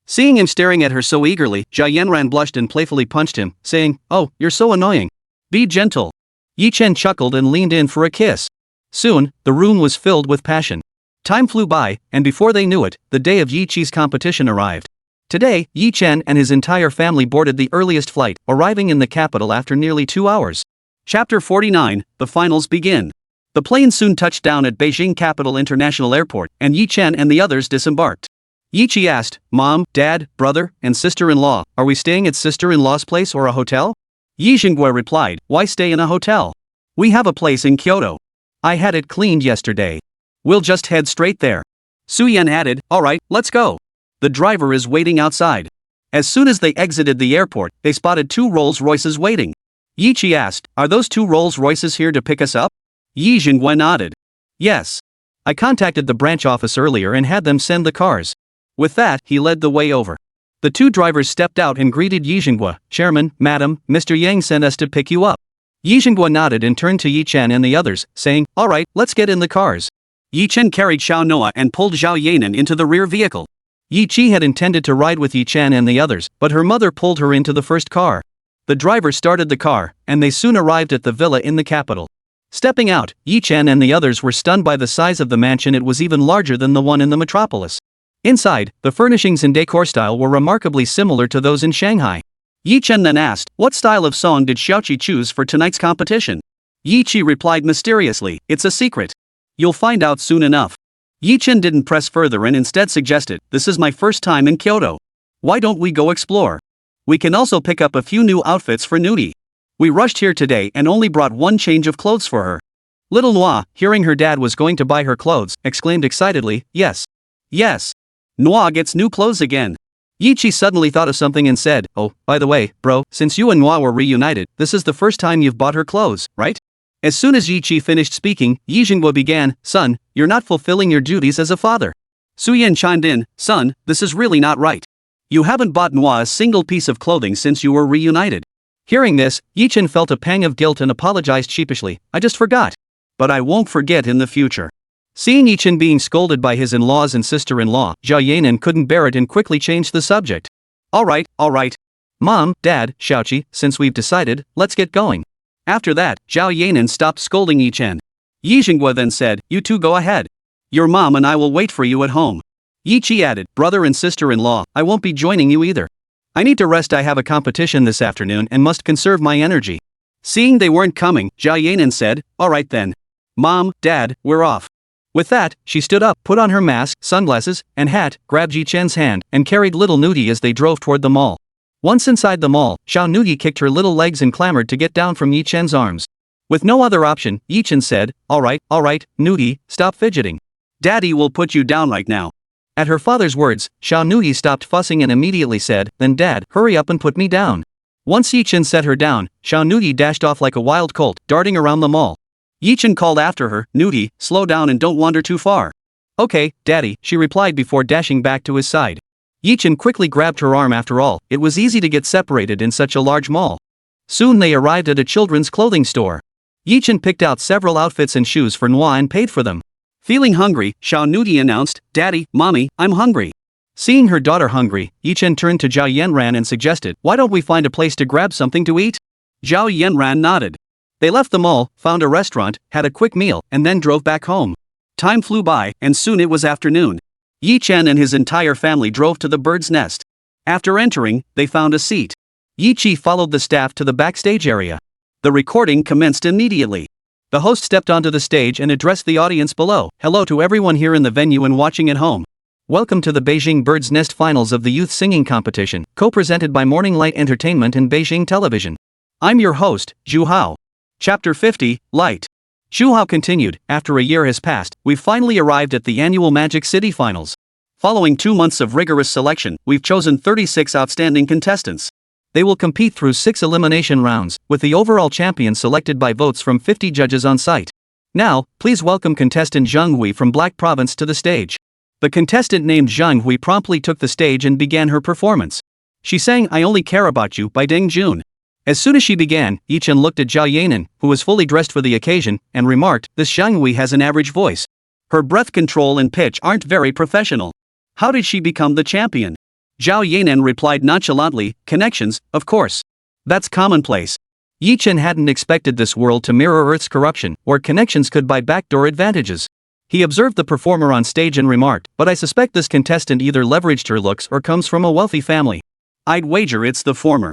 Seeing him staring at her so eagerly, Zhao Yanran blushed and playfully punched him, saying, Oh, you're so annoying. Be gentle. Yi Chen chuckled and leaned in for a kiss. Soon, the room was filled with passion. Time flew by, and before they knew it, the day of Yi Qi's competition arrived. Today, Yi Chen and his entire family boarded the earliest flight, arriving in the capital after nearly 2 hours. Chapter 49, The Finals Begin. The plane soon touched down at Beijing Capital International Airport, and Yi Chen and the others disembarked. Yi Qi asked, Mom, Dad, brother, and sister-in-law, are we staying at sister-in-law's place or a hotel? Yi Jinghua replied, Why stay in a hotel? We have a place in Kyoto. I had it cleaned yesterday. We'll just head straight there. Su Yan added, Alright, let's go. The driver is waiting outside. As soon as they exited the airport, they spotted 2 Rolls-Royces waiting. Yi Qi asked, Are those 2 Rolls-Royces here to pick us up? Yi Jinghua nodded. Yes. I contacted the branch office earlier and had them send the cars. With that, he led the way over. The 2 drivers stepped out and greeted Yi Jinghua, Chairman, Madam, Mr. Yang sent us to pick you up. Yi Jinghua nodded and turned to Yi Chen and the others, saying, Alright, let's get in the cars. Yi Chen carried Xiao Noah and pulled Zhao Yanran into the rear vehicle. Yi Qi had intended to ride with Yi Chen and the others, but her mother pulled her into the first car. The driver started the car, and they soon arrived at the villa in the capital. Stepping out, Yi Chen and the others were stunned by the size of the mansion. It was even larger than the one in the metropolis. Inside, the furnishings and decor style were remarkably similar to those in Shanghai. Yi Chen then asked, what style of song did Xiaoqi choose for tonight's competition? Yi Qi replied mysteriously, it's a secret. You'll find out soon enough. Yi Chen didn't press further and instead suggested, this is my first time in Kyoto. Why don't we go explore? We can also pick up a few new outfits for Nuoyi. We rushed here today and only brought one change of clothes for her. Little Nuoyi, hearing her dad was going to buy her clothes, exclaimed excitedly, yes. Yes. Nuoyi gets new clothes again. Yi Qi suddenly thought of something and said, oh, by the way, bro, since you and Nuoyi were reunited, this is the first time you've bought her clothes, right? As soon as Yi Qi finished speaking, Yi Jinghua began, son, you're not fulfilling your duties as a father. Su Yan chimed in, son, this is really not right. You haven't bought Nuoyi a single piece of clothing since you were reunited. Hearing this, Yi Chen felt a pang of guilt and apologized sheepishly, I just forgot. But I won't forget in the future. Seeing Yi Chen being scolded by his in-laws and sister-in-law, Zhao Yanran couldn't bear it and quickly changed the subject. Alright. Mom, Dad, Xiaoqi, since we've decided, let's get going. After that, Zhao Yanran stopped scolding Yi Chen. Yi Jinghua then said, you two go ahead. Your mom and I will wait for you at home. Yi Qi added, brother and sister-in-law, I won't be joining you either. I need to rest, I have a competition this afternoon and must conserve my energy. Seeing they weren't coming, Zhao Yanran said, alright then. Mom, Dad, we're off. With that, she stood up, put on her mask, sunglasses, and hat, grabbed Yi Chen's hand, and carried little Nuoyi as they drove toward the mall. Once inside the mall, Nuoyi kicked her little legs and clamored to get down from Yi Chen's arms. With no other option, Yi Chen said, alright, Nuoyi, stop fidgeting. Daddy will put you down right now. At her father's words, Nuoyi stopped fussing and immediately said, then Dad, hurry up and put me down. Once Yi Chen set her down, Nuoyi dashed off like a wild colt, darting around the mall. Yi Chen called after her, Nuoyi, slow down and don't wander too far. Okay, Daddy, she replied before dashing back to his side. Yi Chen quickly grabbed her arm. After all, it was easy to get separated in such a large mall. Soon they arrived at a children's clothing store. Yi Chen picked out several outfits and shoes for Nuoyi and paid for them. Feeling hungry, Nuoyi announced, Daddy, Mommy, I'm hungry. Seeing her daughter hungry, Yi Chen turned to Zhao Yanran and suggested, why don't we find a place to grab something to eat? Zhao Yanran nodded. They left the mall, found a restaurant, had a quick meal, and then drove back home. Time flew by, and soon it was afternoon. Yi Chen and his entire family drove to the bird's nest. After entering, they found a seat. Yi Qi followed the staff to the backstage area. The recording commenced immediately. The host stepped onto the stage and addressed the audience below. Hello to everyone here in the venue and watching at home. Welcome to the Beijing Bird's Nest Finals of the Youth Singing Competition, co-presented by Morning Light Entertainment and Beijing Television. I'm your host, Zhu Hao. Chapter 50, Light. Zhu Hao continued, after a year has passed, we've finally arrived at the annual Magic City Finals. Following 2 months of rigorous selection, we've chosen 36 outstanding contestants. They will compete through 6 elimination rounds, with the overall champion selected by votes from 50 judges on site. Now, please welcome contestant Zheng Hui from Black Province to the stage. The contestant named Zheng Hui promptly took the stage and began her performance. She sang I Only Care About You by Deng Jun. As soon as she began, Yi Chen looked at Zhao Yanran, who was fully dressed for the occasion, and remarked, this Zheng Hui has an average voice. Her breath control and pitch aren't very professional. How did she become the champion? Zhao Yanran replied nonchalantly, connections, of course. That's commonplace. Yi Chen hadn't expected this world to mirror Earth's corruption, where connections could buy backdoor advantages. He observed the performer on stage and remarked, but I suspect this contestant either leveraged her looks or comes from a wealthy family. I'd wager it's the former.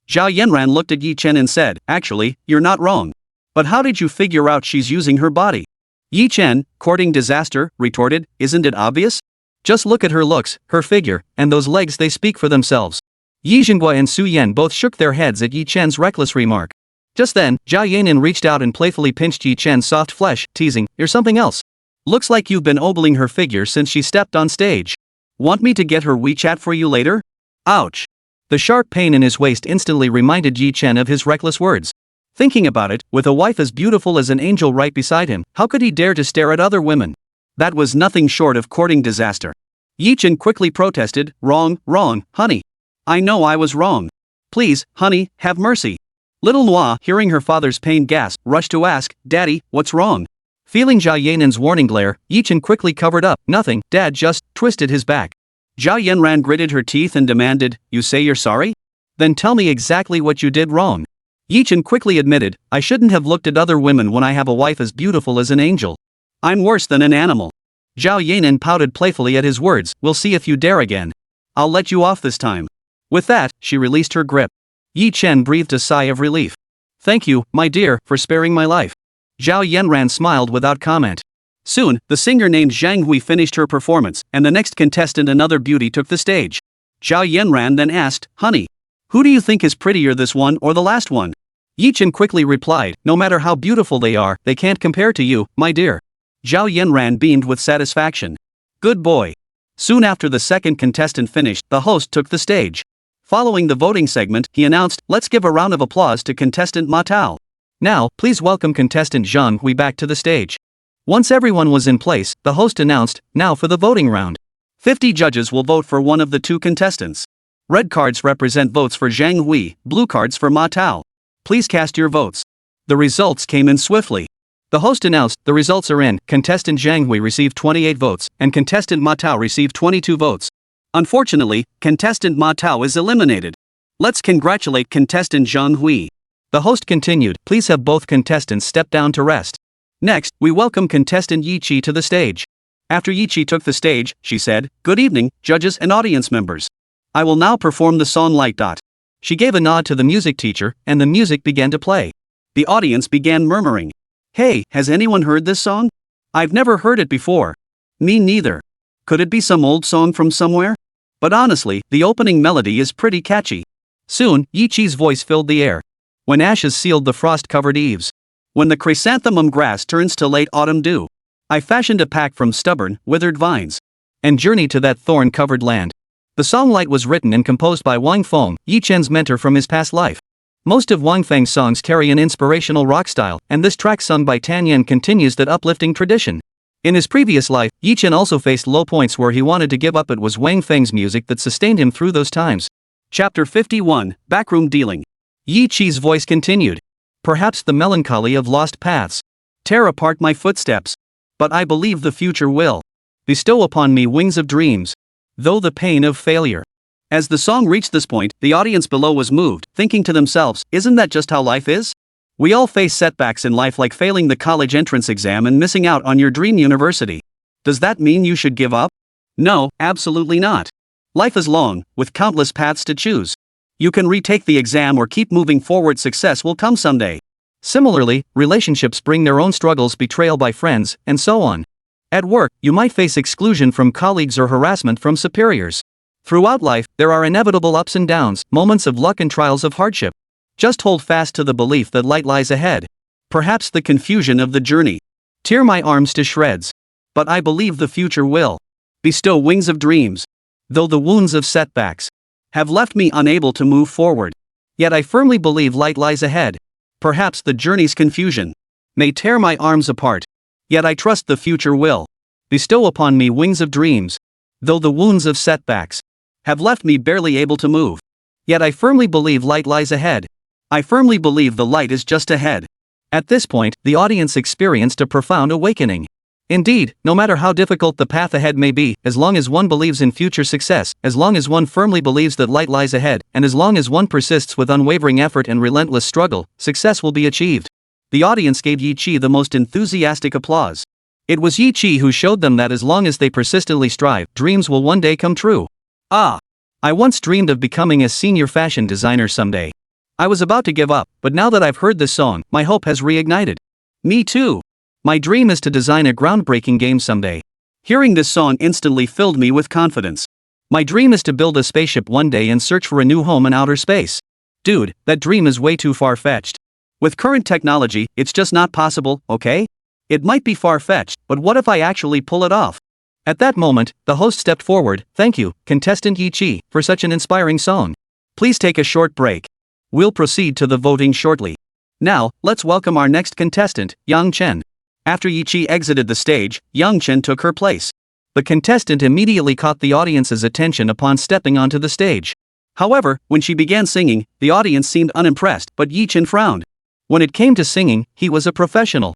Zhao Yanran looked at Yi Chen and said, actually, you're not wrong. But how did you figure out she's using her body? Yi Chen, courting disaster, retorted, isn't it obvious? Just look at her looks, her figure, and those legs, they speak for themselves. Yi Jinghua and Su Yan both shook their heads at Yi Chen's reckless remark. Just then, Zhao Yanran reached out and playfully pinched Yi Chen's soft flesh, teasing, you're something else. Looks like you've been ogling her figure since she stepped on stage. Want me to get her WeChat for you later? Ouch. The sharp pain in his waist instantly reminded Yi Chen of his reckless words. Thinking about it, with a wife as beautiful as an angel right beside him, how could he dare to stare at other women? That was nothing short of courting disaster. Yi Chen quickly protested, wrong, honey. I know I was wrong. Please, honey, have mercy. Little Nuoyi, hearing her father's pain gasp, rushed to ask, Daddy, what's wrong? Feeling Zhao Yanran's warning glare, Yi Chen quickly covered up, nothing, Dad just twisted his back. Zhao Yanran gritted her teeth and demanded, you say you're sorry? Then tell me exactly what you did wrong. Yi Chen quickly admitted, I shouldn't have looked at other women when I have a wife as beautiful as an angel. I'm worse than an animal. Zhao Yanran pouted playfully at his words, we'll see if you dare again. I'll let you off this time. With that, she released her grip. Chen breathed a sigh of relief. Thank you, my dear, for sparing my life. Zhao Yanran smiled without comment. Soon, the singer named Zhang Hui finished her performance, and the next contestant, another beauty, took the stage. Zhao Yanran then asked, Honey, who do you think is prettier, this one or the last one? Chen quickly replied, No matter how beautiful they are, they can't compare to you, my dear. Zhao Yanran beamed with satisfaction. Good boy. Soon after the second contestant finished, the host took the stage. Following the voting segment, he announced, Let's give a round of applause to contestant Ma Tao. Now, please welcome contestant Zhang Hui back to the stage. Once everyone was in place, the host announced, Now for the voting round. 50 judges will vote for one of the two contestants. Red cards represent votes for Zhang Hui, blue cards for Ma Tao. Please cast your votes. The results came in swiftly. The host announced, The results are in. Contestant Zhang Hui received 28 votes, and contestant Ma Tao received 22 votes. Unfortunately, contestant Ma Tao is eliminated. Let's congratulate contestant Zhang Hui. The host continued, Please have both contestants step down to rest. Next, we welcome contestant Yi to the stage. After Yi took the stage, she said, Good evening, judges and audience members. I will now perform the song Light. She gave a nod to the music teacher, and the music began to play. The audience began murmuring. Hey, has anyone heard this song? I've never heard it before. Me neither. Could it be some old song from somewhere? But honestly, the opening melody is pretty catchy. Soon, Yi's voice filled the air. When ashes sealed the frost-covered eaves. When the chrysanthemum grass turns to late autumn dew. I fashioned a pack from stubborn, withered vines. And journeyed to that thorn-covered land. The song Light was written and composed by Wang Feng, Yi Chen's mentor from his past life. Most of Wang Feng's songs carry an inspirational rock style, and this track sung by Tan Yan continues that uplifting tradition. In his previous life, Yi Chen also faced low points where he wanted to give up. It was Wang Feng's music that sustained him through those times. Chapter 51, Backroom Dealing. Yi's voice continued. Perhaps the melancholy of lost paths tear apart my footsteps. But I believe the future will bestow upon me wings of dreams, though the pain of failure. As the song reached this point, the audience below was moved, thinking to themselves, Isn't that just how life is? We all face setbacks in life, like failing the college entrance exam and missing out on your dream university. Does that mean you should give up? No, absolutely not. Life is long, with countless paths to choose. You can retake the exam or keep moving forward. Success will come someday. Similarly, relationships bring their own struggles, betrayal by friends, and so on. At work, you might face exclusion from colleagues or harassment from superiors. Throughout life, there are inevitable ups and downs, moments of luck and trials of hardship. Just hold fast to the belief that light lies ahead. Perhaps the confusion of the journey tear my arms to shreds. But I believe the future will bestow wings of dreams, though the wounds of setbacks have left me unable to move forward. Yet I firmly believe light lies ahead. Perhaps the journey's confusion may tear my arms apart. Yet I trust the future will bestow upon me wings of dreams, though the wounds of setbacks have left me barely able to move. Yet I firmly believe light lies ahead. I firmly believe the light is just ahead. At this point, the audience experienced a profound awakening. Indeed, no matter how difficult the path ahead may be, as long as one believes in future success, as long as one firmly believes that light lies ahead, and as long as one persists with unwavering effort and relentless struggle, success will be achieved. The audience gave Yi the most enthusiastic applause. It was Yi who showed them that as long as they persistently strive, dreams will one day come true. Ah! I once dreamed of becoming a senior fashion designer someday. I was about to give up, but now that I've heard this song, my hope has reignited. Me too. My dream is to design a groundbreaking game someday. Hearing this song instantly filled me with confidence. My dream is to build a spaceship one day and search for a new home in outer space. Dude, that dream is way too far-fetched. With current technology, it's just not possible, okay? It might be far-fetched, but what if I actually pull it off? At that moment, the host stepped forward. Thank you, contestant Yi, for such an inspiring song. Please take a short break. We'll proceed to the voting shortly. Now, let's welcome our next contestant, Yang Chen. After Yi exited the stage, Yang Chen took her place. The contestant immediately caught the audience's attention upon stepping onto the stage. However, when she began singing, the audience seemed unimpressed, but Yi Chen frowned. When it came to singing, he was a professional.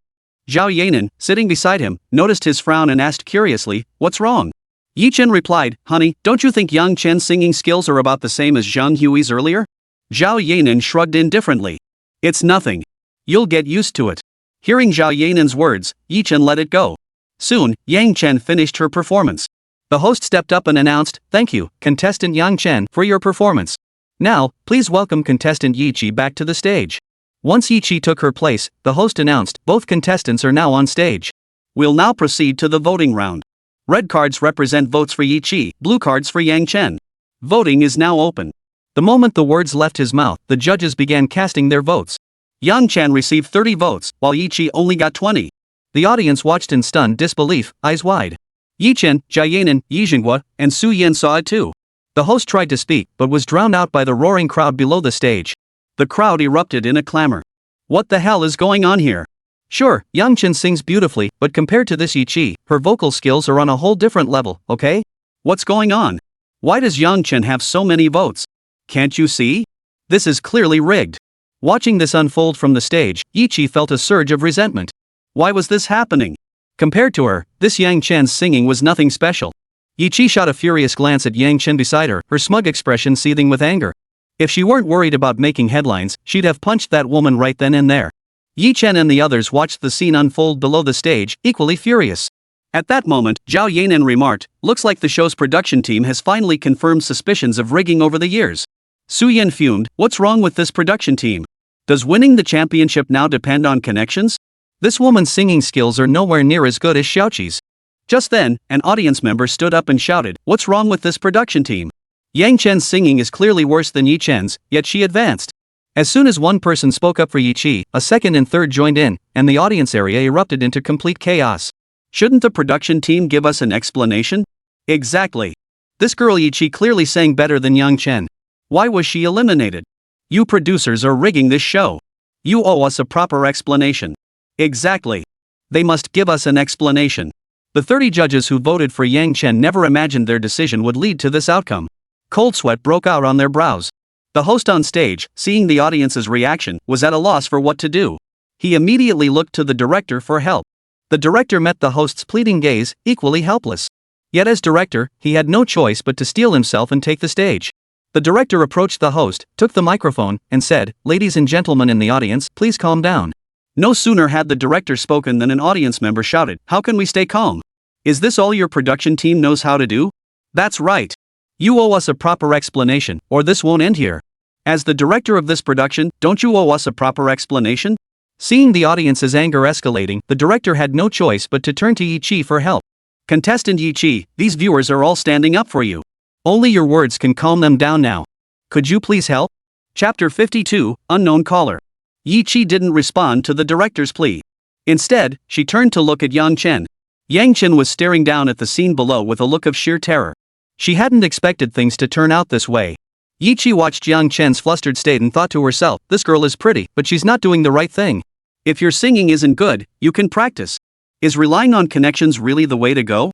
Zhao Yanran, sitting beside him, noticed his frown and asked curiously, "What's wrong?" Yi Chen replied, "Honey, don't you think Yang Chen's singing skills are about the same as Zhang Hui's earlier?" Zhao Yanran shrugged indifferently. "It's nothing. You'll get used to it." Hearing Zhao Yanran's words, Yi Chen let it go. Soon, Yang Chen finished her performance. The host stepped up and announced, "Thank you, contestant Yang Chen, for your performance. Now, please welcome contestant Yiqi back to the stage. Once Yiqi took her place, the host announced, both contestants are now on stage. We'll now proceed to the voting round. Red cards represent votes for Yiqi, blue cards for Yang Chen. Voting is now open. The moment the words left his mouth, the judges began casting their votes. Yang Chen received 30 votes, while Yiqi only got 20. The audience watched in stunned disbelief, eyes wide. Yi Chen, Zhao Yanran, Yi Zhenghua, and Su Yan saw it too. The host tried to speak but was drowned out by the roaring crowd below the stage. The crowd erupted in a clamor. What the hell is going on here? Sure, Yang Chen sings beautifully, but compared to this Yiqi, her vocal skills are on a whole different level, okay? What's going on? Why does Yang Chen have so many votes? Can't you see? This is clearly rigged. Watching this unfold from the stage, Yiqi felt a surge of resentment. Why was this happening? Compared to her, this Yang Chen's singing was nothing special. Yiqi shot a furious glance at Yang Chen beside her, her smug expression seething with anger. If she weren't worried about making headlines, she'd have punched that woman right then and there. Yi Chen and the others watched the scene unfold below the stage, equally furious. At that moment, Zhao Yanran remarked, looks like the show's production team has finally confirmed suspicions of rigging over the years. Su Yan fumed, what's wrong with this production team? Does winning the championship now depend on connections? This woman's singing skills are nowhere near as good as Xiaoqi's. Just then, an audience member stood up and shouted, what's wrong with this production team? Yang Chen's singing is clearly worse than Yi Chen's, yet she advanced. As soon as one person spoke up for Yiqi, a second and third joined in, and the audience area erupted into complete chaos. Shouldn't the production team give us an explanation? Exactly. This girl Yiqi clearly sang better than Yang Chen. Why was she eliminated? You producers are rigging this show. You owe us a proper explanation. Exactly. They must give us an explanation. The 30 judges who voted for Yang Chen never imagined their decision would lead to this outcome. Cold sweat broke out on their brows. The host on stage, seeing the audience's reaction, was at a loss for what to do. He immediately looked to the director for help. The director met the host's pleading gaze, equally helpless. Yet as director, he had no choice but to steel himself and take the stage. The director approached the host, took the microphone, and said, ladies and gentlemen in the audience, please calm down. No sooner had the director spoken than an audience member shouted, how can we stay calm? Is this all your production team knows how to do? That's right. You owe us a proper explanation, or this won't end here. As the director of this production, don't you owe us a proper explanation? Seeing the audience's anger escalating, the director had no choice but to turn to Yiqi for help. Contestant Yiqi, these viewers are all standing up for you. Only your words can calm them down now. Could you please help? Chapter 52, Unknown Caller. Yiqi didn't respond to the director's plea. Instead, she turned to look at Yang Chen. Yang Chen was staring down at the scene below with a look of sheer terror. She hadn't expected things to turn out this way. Yiqi watched Yang Chen's flustered state and thought to herself, this girl is pretty, but she's not doing the right thing. If your singing isn't good, you can practice. Is relying on connections really the way to go?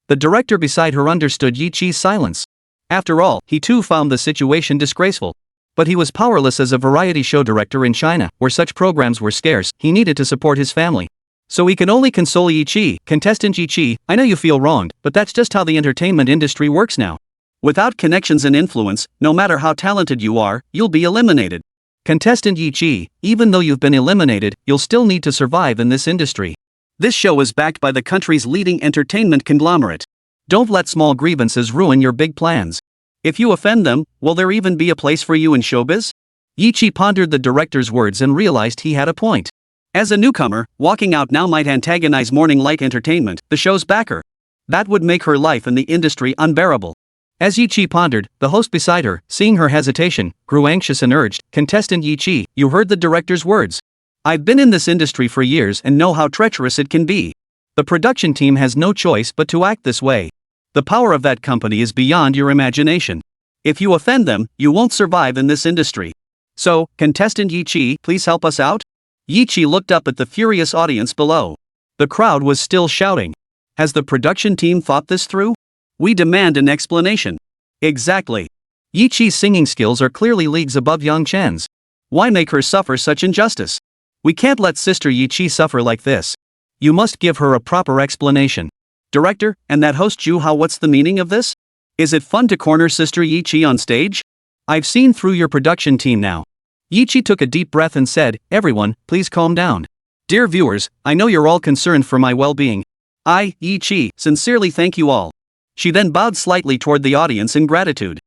The director beside her understood Yiqi's silence. After all, he too found the situation disgraceful. But he was powerless as a variety show director in China, where such programs were scarce. He needed to support his family. So he could only console Yiqi. Contestant Yiqi, I know you feel wronged, but that's just how the entertainment industry works now. Without connections and influence, no matter how talented you are, you'll be eliminated. Contestant Yiqi, even though you've been eliminated, you'll still need to survive in this industry. This show is backed by the country's leading entertainment conglomerate. Don't let small grievances ruin your big plans. If you offend them, will there even be a place for you in showbiz? Yiqi pondered the director's words and realized he had a point. As a newcomer, walking out now might antagonize Morning Light Entertainment, the show's backer. That would make her life in the industry unbearable. As Yiqi pondered, the host beside her, seeing her hesitation, grew anxious and urged, Contestant Yiqi, you heard the director's words. I've been in this industry for years and know how treacherous it can be. The production team has no choice but to act this way. The power of that company is beyond your imagination. If you offend them, you won't survive in this industry. So, Contestant Yiqi, please help us out? Yiqi looked up at the furious audience below. The crowd was still shouting. Has the production team thought this through? We demand an explanation. Exactly. Yiqi's singing skills are clearly leagues above Yang Chen's. Why make her suffer such injustice? We can't let Sister Yiqi suffer like this. You must give her a proper explanation. Director, and that host Zhu Hao, what's the meaning of this? Is it fun to corner Sister Yiqi on stage? I've seen through your production team now. Yiqi took a deep breath and said, everyone, please calm down. Dear viewers, I know you're all concerned for my well-being. I, Yiqi, sincerely thank you all. She then bowed slightly toward the audience in gratitude.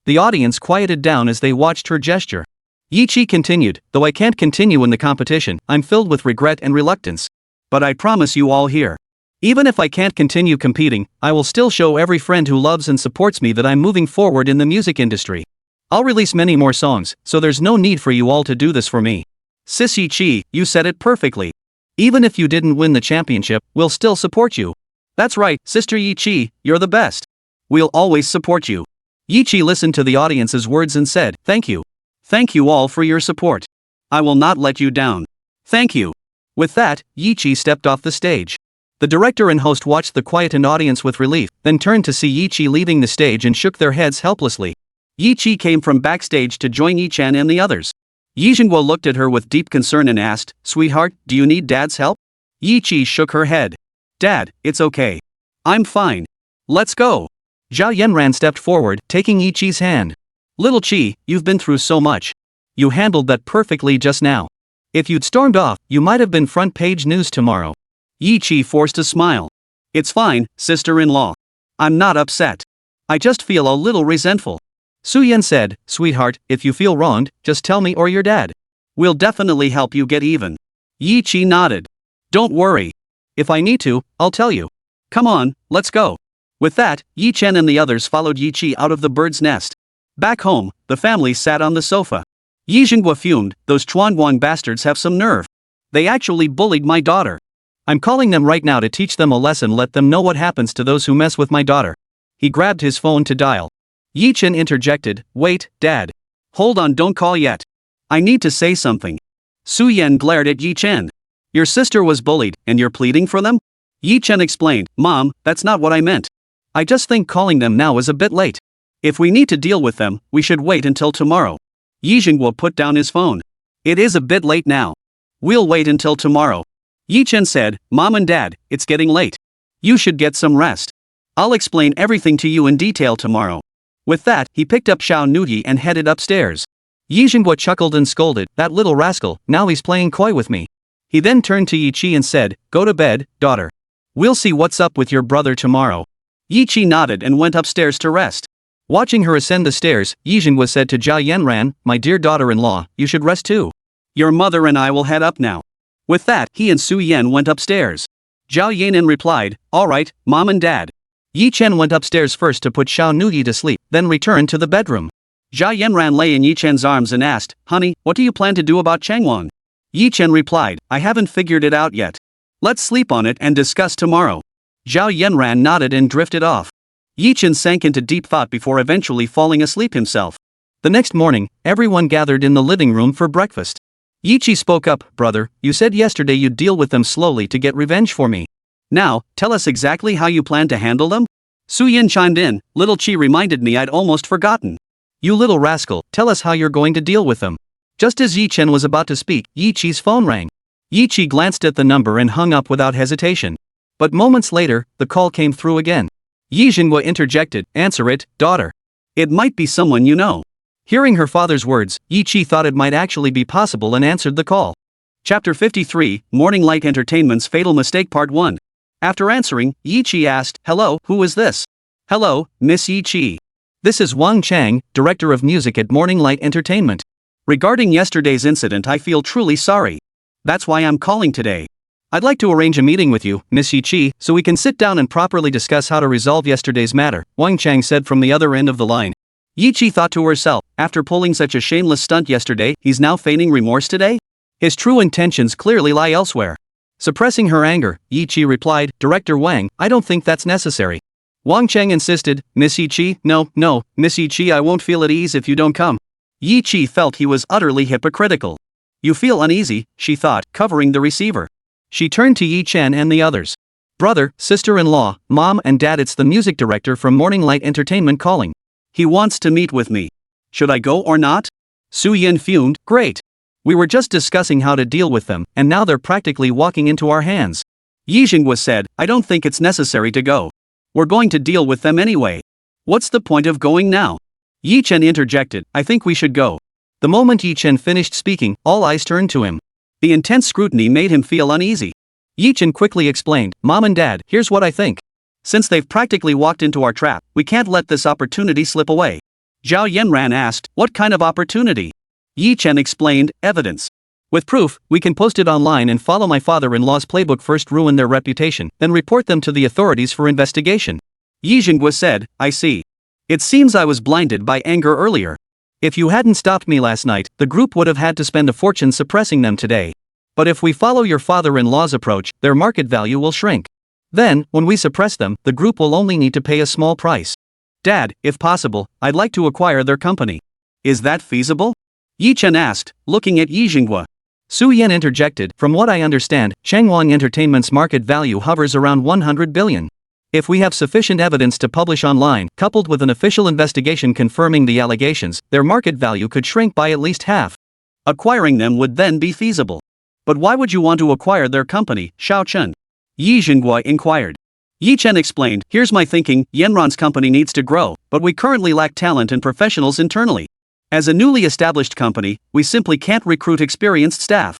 The audience quieted down as they watched her gesture. Yi Chi continued, though I can't continue in the competition, I'm filled with regret and reluctance. But I promise you all here. Even if I can't continue competing, I will still show every friend who loves and supports me that I'm moving forward in the music industry. I'll release many more songs, so there's no need for you all to do this for me. Sis Yi Chi, you said it perfectly. Even if you didn't win the championship, we'll still support you. That's right, Sister Yi Chi, you're the best. We'll always support you. Yi Chi listened to the audience's words and said, thank you. Thank you all for your support. I will not let you down. Thank you. With that, Yi Chi stepped off the stage. The director and host watched the quietened audience with relief, then turned to see Yi Chi leaving the stage and shook their heads helplessly. Yi Chi came from backstage to join Yi Chen and the others. Yi Zhenguo looked at her with deep concern and asked, sweetheart, do you need Dad's help? Yi Chi shook her head. Dad, it's okay. I'm fine. Let's go. Zhao Yanran stepped forward, taking Yi Chi's hand. Little Chi, you've been through so much. You handled that perfectly just now. If you'd stormed off, you might have been front page news tomorrow. Yi Chi forced a smile. It's fine, sister-in-law. I'm not upset. I just feel a little resentful. Su Yan said, sweetheart, if you feel wronged, just tell me or your dad. We'll definitely help you get even. Yi Chi nodded. Don't worry. If I need to, I'll tell you. Come on, let's go. With that, Yi Chen and the others followed Yi Chi out of the bird's nest. Back home, the family sat on the sofa. Yi Zhenguo fumed, those Chuanguang bastards have some nerve. They actually bullied my daughter. I'm calling them right now to teach them a lesson, let them know what happens to those who mess with my daughter. He grabbed his phone to dial. Yi Chen interjected, wait, Dad. Hold on, don't call yet. I need to say something. Su Yan glared at Yi Chen. Your sister was bullied, and you're pleading for them? Yi Chen explained, Mom, that's not what I meant. I just think calling them now is a bit late. If we need to deal with them, we should wait until tomorrow. Yi Zhenguo put down his phone. It is a bit late now. We'll wait until tomorrow. Yi Chen said, Mom and Dad, it's getting late. You should get some rest. I'll explain everything to you in detail tomorrow. With that, he picked up Xiao Nuoyi and headed upstairs. Yi Zhenguo chuckled and scolded, that little rascal, now he's playing coy with me. He then turned to Yi Chi and said, go to bed, daughter. We'll see what's up with your brother tomorrow. Yi Chi nodded and went upstairs to rest. Watching her ascend the stairs, Yi Zhenguo said to Zhao Yanran, my dear daughter-in-law, you should rest too. Your mother and I will head up now. With that, he and Su Yan went upstairs. Zhao Yanran replied, all right, Mom and Dad. Yi Chen went upstairs first to put Xiao Nuoyi to sleep, then returned to the bedroom. Zhao Yanran lay in Yi Chen's arms and asked, honey, what do you plan to do about Changwon? Yi Chen replied, I haven't figured it out yet. Let's sleep on it and discuss tomorrow. Zhao Yanran nodded and drifted off. Yi Chen sank into deep thought before eventually falling asleep himself. The next morning, everyone gathered in the living room for breakfast. Yi Chi spoke up, brother, you said yesterday you'd deal with them slowly to get revenge for me. Now, tell us exactly how you plan to handle them? Su Yin chimed in, little Chi reminded me I'd almost forgotten. You little rascal, tell us how you're going to deal with them. Just as Yi Chen was about to speak, Yi Chi's phone rang. Yi Chi glanced at the number and hung up without hesitation. But moments later, the call came through again. Yi Zhenguo interjected, answer it, daughter. It might be someone you know. Hearing her father's words, Yi Chi thought it might actually be possible and answered the call. Chapter 53, Morning Light Entertainment's Fatal Mistake Part 1. After answering, Yi Chi asked, hello, who is this? Hello, Miss Yi Chi. This is Wang Chang, Director of Music at Morning Light Entertainment. Regarding yesterday's incident, I feel truly sorry. That's why I'm calling today. I'd like to arrange a meeting with you, Miss Yi Chi, so we can sit down and properly discuss how to resolve yesterday's matter, Wang Chang said from the other end of the line. Yi Chi thought to herself, after pulling such a shameless stunt yesterday, he's now feigning remorse today? His true intentions clearly lie elsewhere. Suppressing her anger, Yi Chi replied, Director Wang, I don't think that's necessary. Wang Chang insisted, Miss Yi Chi, no, Miss Yi Chi, I won't feel at ease if you don't come. Yi Chi felt he was utterly hypocritical. You feel uneasy, she thought, covering the receiver. She turned to Yi Chen and the others. Brother, sister-in-law, mom and dad, it's the music director from Morning Light Entertainment calling. He wants to meet with me. Should I go or not? Su Yin fumed, great. We were just discussing how to deal with them, and now they're practically walking into our hands. Yi Zhenguo said, I don't think it's necessary to go. We're going to deal with them anyway. What's the point of going now? Yi Chen interjected, I think we should go. The moment Yi Chen finished speaking, all eyes turned to him. The intense scrutiny made him feel uneasy. Yi Chen quickly explained, Mom and Dad, here's what I think. Since they've practically walked into our trap, we can't let this opportunity slip away. Zhao Yanran asked, what kind of opportunity? Chen explained, evidence. With proof, we can post it online and follow my father-in-law's playbook, first ruin their reputation, then report them to the authorities for investigation. Yijingwa said, I see. It seems I was blinded by anger earlier. If you hadn't stopped me last night, the group would have had to spend a fortune suppressing them today. But if we follow your father-in-law's approach, their market value will shrink. Then, when we suppress them, the group will only need to pay a small price. Dad, if possible, I'd like to acquire their company. Is that feasible? Chen asked, looking at Yijingwa. Su Yan interjected, from what I understand, Changwang Entertainment's market value hovers around 100 billion. If we have sufficient evidence to publish online, coupled with an official investigation confirming the allegations, their market value could shrink by at least half. Acquiring them would then be feasible. But why would you want to acquire their company, Xiao Chen? Yijingwa inquired. Chen explained, here's my thinking, Yanran's company needs to grow, but we currently lack talent and professionals internally. As a newly established company, we simply can't recruit experienced staff.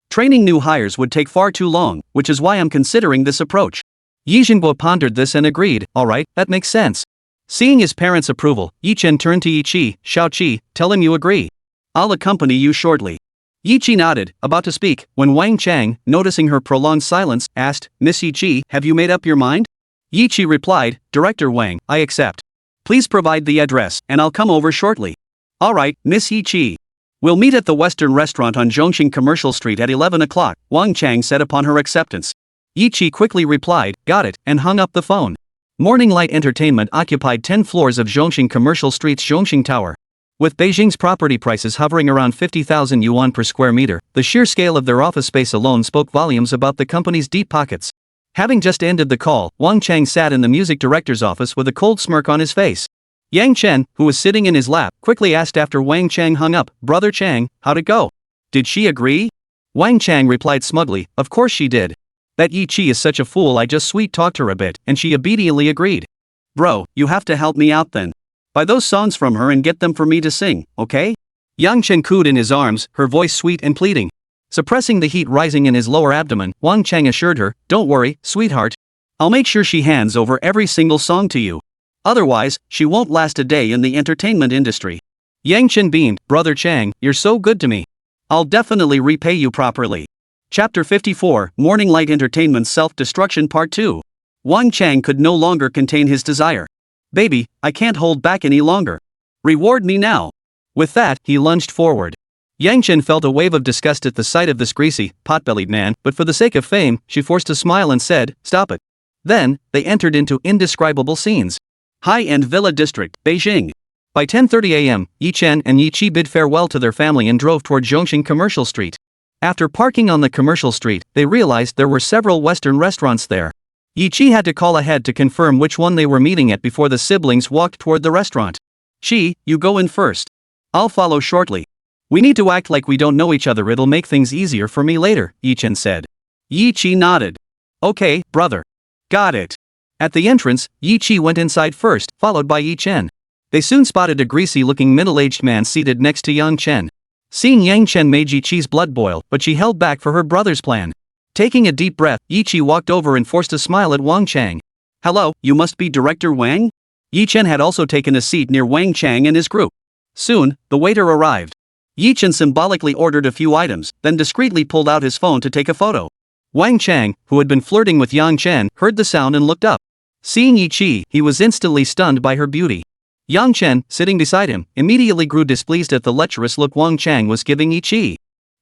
Training new hires would take far too long, which is why I'm considering this approach. Yijingbo pondered this and agreed, alright, that makes sense. Seeing his parents' approval, Chen turned to Yiqi, Xiaoqi, tell him you agree. I'll accompany you shortly. Yiqi nodded, about to speak, when Wang Chang, noticing her prolonged silence, asked, Miss Yiqi, have you made up your mind? Yiqi replied, Director Wang, I accept. Please provide the address, and I'll come over shortly. Alright, Miss Yiqi. We'll meet at the Western restaurant on Zhongxing Commercial Street at 11 o'clock, Wang Chang said upon her acceptance. Yiqi quickly replied, got it, and hung up the phone. Morning Light Entertainment occupied 10 floors of Zhongxing Commercial Street's Zhongxing Tower. With Beijing's property prices hovering around 50,000 yuan per square meter, the sheer scale of their office space alone spoke volumes about the company's deep pockets. Having just ended the call, Wang Chang sat in the music director's office with a cold smirk on his face. Yang Chen, who was sitting in his lap, quickly asked after Wang Chang hung up, Brother Chang, how'd it go? Did she agree? Wang Chang replied smugly, of course she did. That Yiqi is such a fool, I just sweet-talked her a bit, and she obediently agreed. Bro, you have to help me out then. Buy those songs from her and get them for me to sing, okay? Yang Chen cooed in his arms, her voice sweet and pleading. Suppressing the heat rising in his lower abdomen, Wang Chang assured her, don't worry, sweetheart. I'll make sure she hands over every single song to you. Otherwise, she won't last a day in the entertainment industry. Yang Chen beamed, Brother Chang, you're so good to me. I'll definitely repay you properly. Chapter 54, Morning Light Entertainment's Self-Destruction Part 2. Wang Chang could no longer contain his desire. Baby, I can't hold back any longer. Reward me now. With that, he lunged forward. Yang Chen felt a wave of disgust at the sight of this greasy, pot-bellied man, but for the sake of fame, she forced a smile and said, stop it. Then, they entered into indescribable scenes. High-end Villa District, Beijing. By 10:30 a.m., Yi Chen and Yiqi bid farewell to their family and drove toward Zhongxing Commercial Street. After parking on the commercial street, they realized there were several Western restaurants there. Yiqi had to call ahead to confirm which one they were meeting at before the siblings walked toward the restaurant. Chi, you go in first. I'll follow shortly. We need to act like we don't know each other, it'll make things easier for me later, Yi Chen said. Yiqi nodded. Okay, brother. Got it. At the entrance, Yiqi went inside first, followed by Yi Chen. They soon spotted a greasy-looking middle-aged man seated next to Yang Chen. Seeing Yang Chen made Yiqi's blood boil, but she held back for her brother's plan. Taking a deep breath, Yiqi walked over and forced a smile at Wang Chang. Hello, you must be Director Wang? Yi Chen had also taken a seat near Wang Chang and his group. Soon, the waiter arrived. Yi Chen symbolically ordered a few items, then discreetly pulled out his phone to take a photo. Wang Chang, who had been flirting with Yang Chen, heard the sound and looked up. Seeing Yiqi, he was instantly stunned by her beauty. Yang Chen, sitting beside him, immediately grew displeased at the lecherous look Wang Chang was giving Yiqi.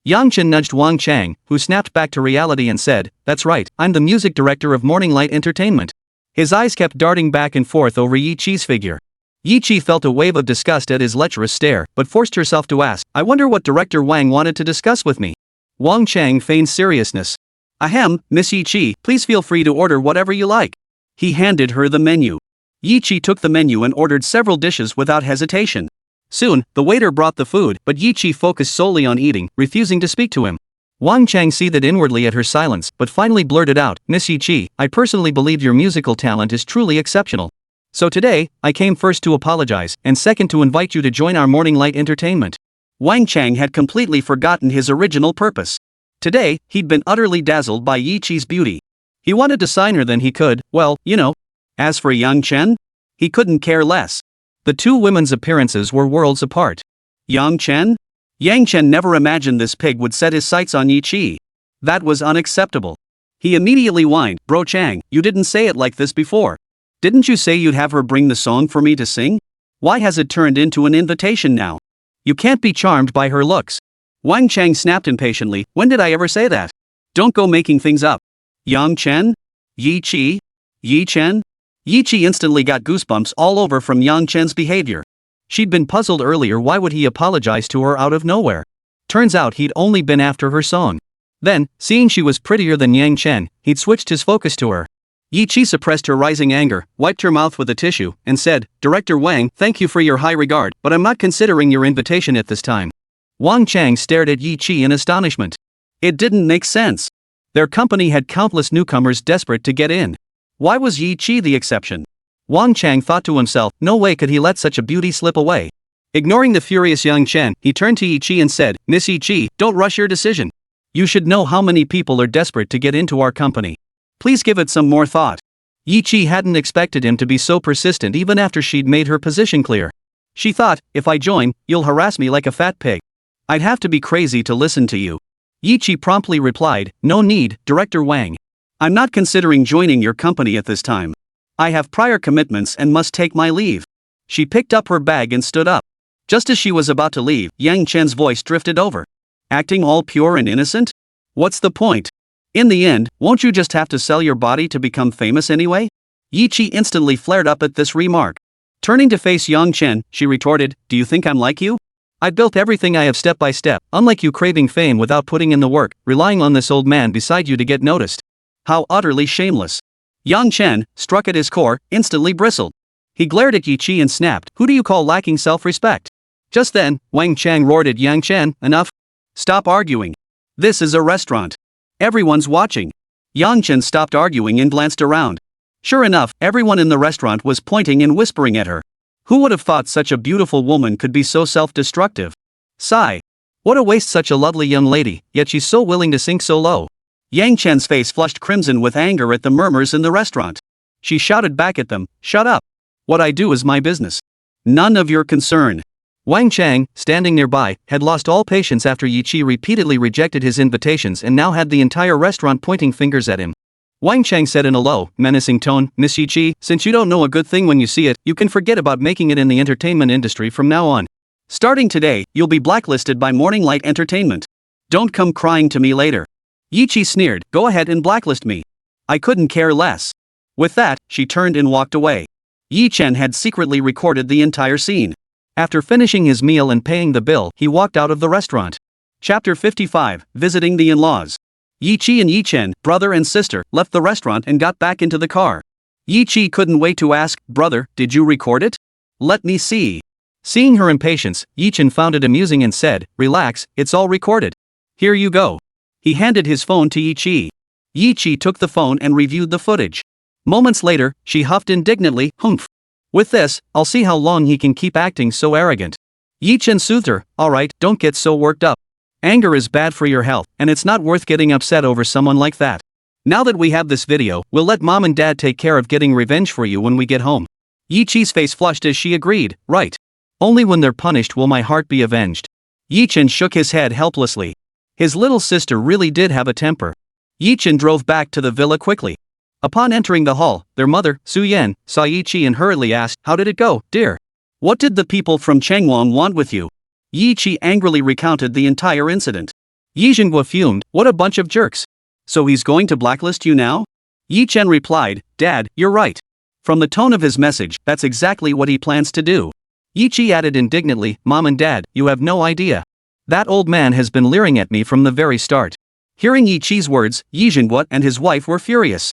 Yang Chen nudged Wang Chang, who snapped back to reality and said, that's right, I'm the music director of Morning Light Entertainment. His eyes kept darting back and forth over Yiqi's figure. Yiqi felt a wave of disgust at his lecherous stare, but forced herself to ask, I wonder what Director Wang wanted to discuss with me. Wang Chang feigned seriousness. Ahem, Miss Yiqi, please feel free to order whatever you like. He handed her the menu. Yiqi took the menu and ordered several dishes without hesitation. Soon, the waiter brought the food, but Yiqi focused solely on eating, refusing to speak to him. Wang Chang seethed inwardly at her silence, but finally blurted out, Miss Yiqi, I personally believe your musical talent is truly exceptional. So today, I came first to apologize, and second to invite you to join our Morning Light Entertainment. Wang Chang had completely forgotten his original purpose. Today, he'd been utterly dazzled by Yiqi's beauty. He wanted to sign her than he could, well, you know. As for Yang Chen, he couldn't care less. The two women's appearances were worlds apart. Yang Chen? Yang Chen never imagined this pig would set his sights on Yi Chi. That was unacceptable. He immediately whined, "Bro Chang, you didn't say it like this before. Didn't you say you'd have her bring the song for me to sing? Why has it turned into an invitation now? You can't be charmed by her looks." Wang Chang snapped impatiently, "When did I ever say that? Don't go making things up." Yang Chen? Yi Chi? Yi Chen? Yi Chi instantly got goosebumps all over from Yang Chen's behavior. She'd been puzzled earlier why would he apologize to her out of nowhere. Turns out he'd only been after her song. Then, seeing she was prettier than Yang Chen, he'd switched his focus to her. Yi Chi suppressed her rising anger, wiped her mouth with a tissue, and said, "Director Wang, thank you for your high regard, but I'm not considering your invitation at this time." Wang Chang stared at Yi Chi in astonishment. It didn't make sense. Their company had countless newcomers desperate to get in. Why was Yi Chi the exception? Wang Chang thought to himself, no way could he let such a beauty slip away. Ignoring the furious Yang Chen, he turned to Yi Chi and said, "Miss Yi Chi, don't rush your decision. You should know how many people are desperate to get into our company. Please give it some more thought." Yi Chi hadn't expected him to be so persistent even after she'd made her position clear. She thought, if I join, you'll harass me like a fat pig. I'd have to be crazy to listen to you. Yi Chi promptly replied, "No need, Director Wang. I'm not considering joining your company at this time. I have prior commitments and must take my leave." She picked up her bag and stood up. Just as she was about to leave, Yang Chen's voice drifted over. Acting all pure and innocent? What's the point? In the end, won't you just have to sell your body to become famous anyway? Yi Chi instantly flared up at this remark. Turning to face Yang Chen, she retorted, "Do you think I'm like you? I built everything I have step by step, unlike you craving fame without putting in the work, relying on this old man beside you to get noticed." How utterly shameless. Yang Chen, struck at his core, instantly bristled. He glared at Yi Chi and snapped, "Who do you call lacking self-respect?" Just then, Wang Chang roared at Yang Chen, "Enough. Stop arguing. This is a restaurant. Everyone's watching." Yang Chen stopped arguing and glanced around. Sure enough, everyone in the restaurant was pointing and whispering at her. Who would have thought such a beautiful woman could be so self-destructive? Sigh. What a waste, such a lovely young lady, yet she's so willing to sink so low. Yang Chen's face flushed crimson with anger at the murmurs in the restaurant. She shouted back at them, "Shut up. What I do is my business. None of your concern." Wang Chang, standing nearby, had lost all patience after Yi Chi repeatedly rejected his invitations and now had the entire restaurant pointing fingers at him. Wang Chang said in a low, menacing tone, "Miss Yi Chi, since you don't know a good thing when you see it, you can forget about making it in the entertainment industry from now on. Starting today, you'll be blacklisted by Morning Light Entertainment. Don't come crying to me later." Yi Chi sneered, "Go ahead and blacklist me. I couldn't care less." With that, she turned and walked away. Yi Chen had secretly recorded the entire scene. After finishing his meal and paying the bill, he walked out of the restaurant. Chapter 55, Visiting the In-Laws. Yi Chi and Yi Chen, brother and sister, left the restaurant and got back into the car. Yi Chi couldn't wait to ask, "Brother, did you record it? Let me see." Seeing her impatience, Yi Chen found it amusing and said, "Relax, it's all recorded. Here you go." He handed his phone to Yi Chi. Yi Chi took the phone and reviewed the footage. Moments later, she huffed indignantly, "Humph. With this, I'll see how long he can keep acting so arrogant." Yi Chen soothed her, "Alright, don't get so worked up. Anger is bad for your health, and it's not worth getting upset over someone like that. Now that we have this video, we'll let mom and dad take care of getting revenge for you when we get home." Yi Chi's face flushed as she agreed, "Right. Only when they're punished will my heart be avenged." Yi Chen shook his head helplessly. His little sister really did have a temper. Yi Chen drove back to the villa quickly. Upon entering the hall, their mother, Su Yan, saw Yi Chi and hurriedly asked, "How did it go, dear? What did the people from Changwon want with you?" Yi Chi angrily recounted the entire incident. Yi Zhenghua fumed, "What a bunch of jerks. So he's going to blacklist you now?" Yi Chen replied, "Dad, you're right. From the tone of his message, that's exactly what he plans to do." Yi Chi added indignantly, "Mom and Dad, you have no idea. That old man has been leering at me from the very start." Hearing Yi Chi's words, Yi Zhenghua and his wife were furious.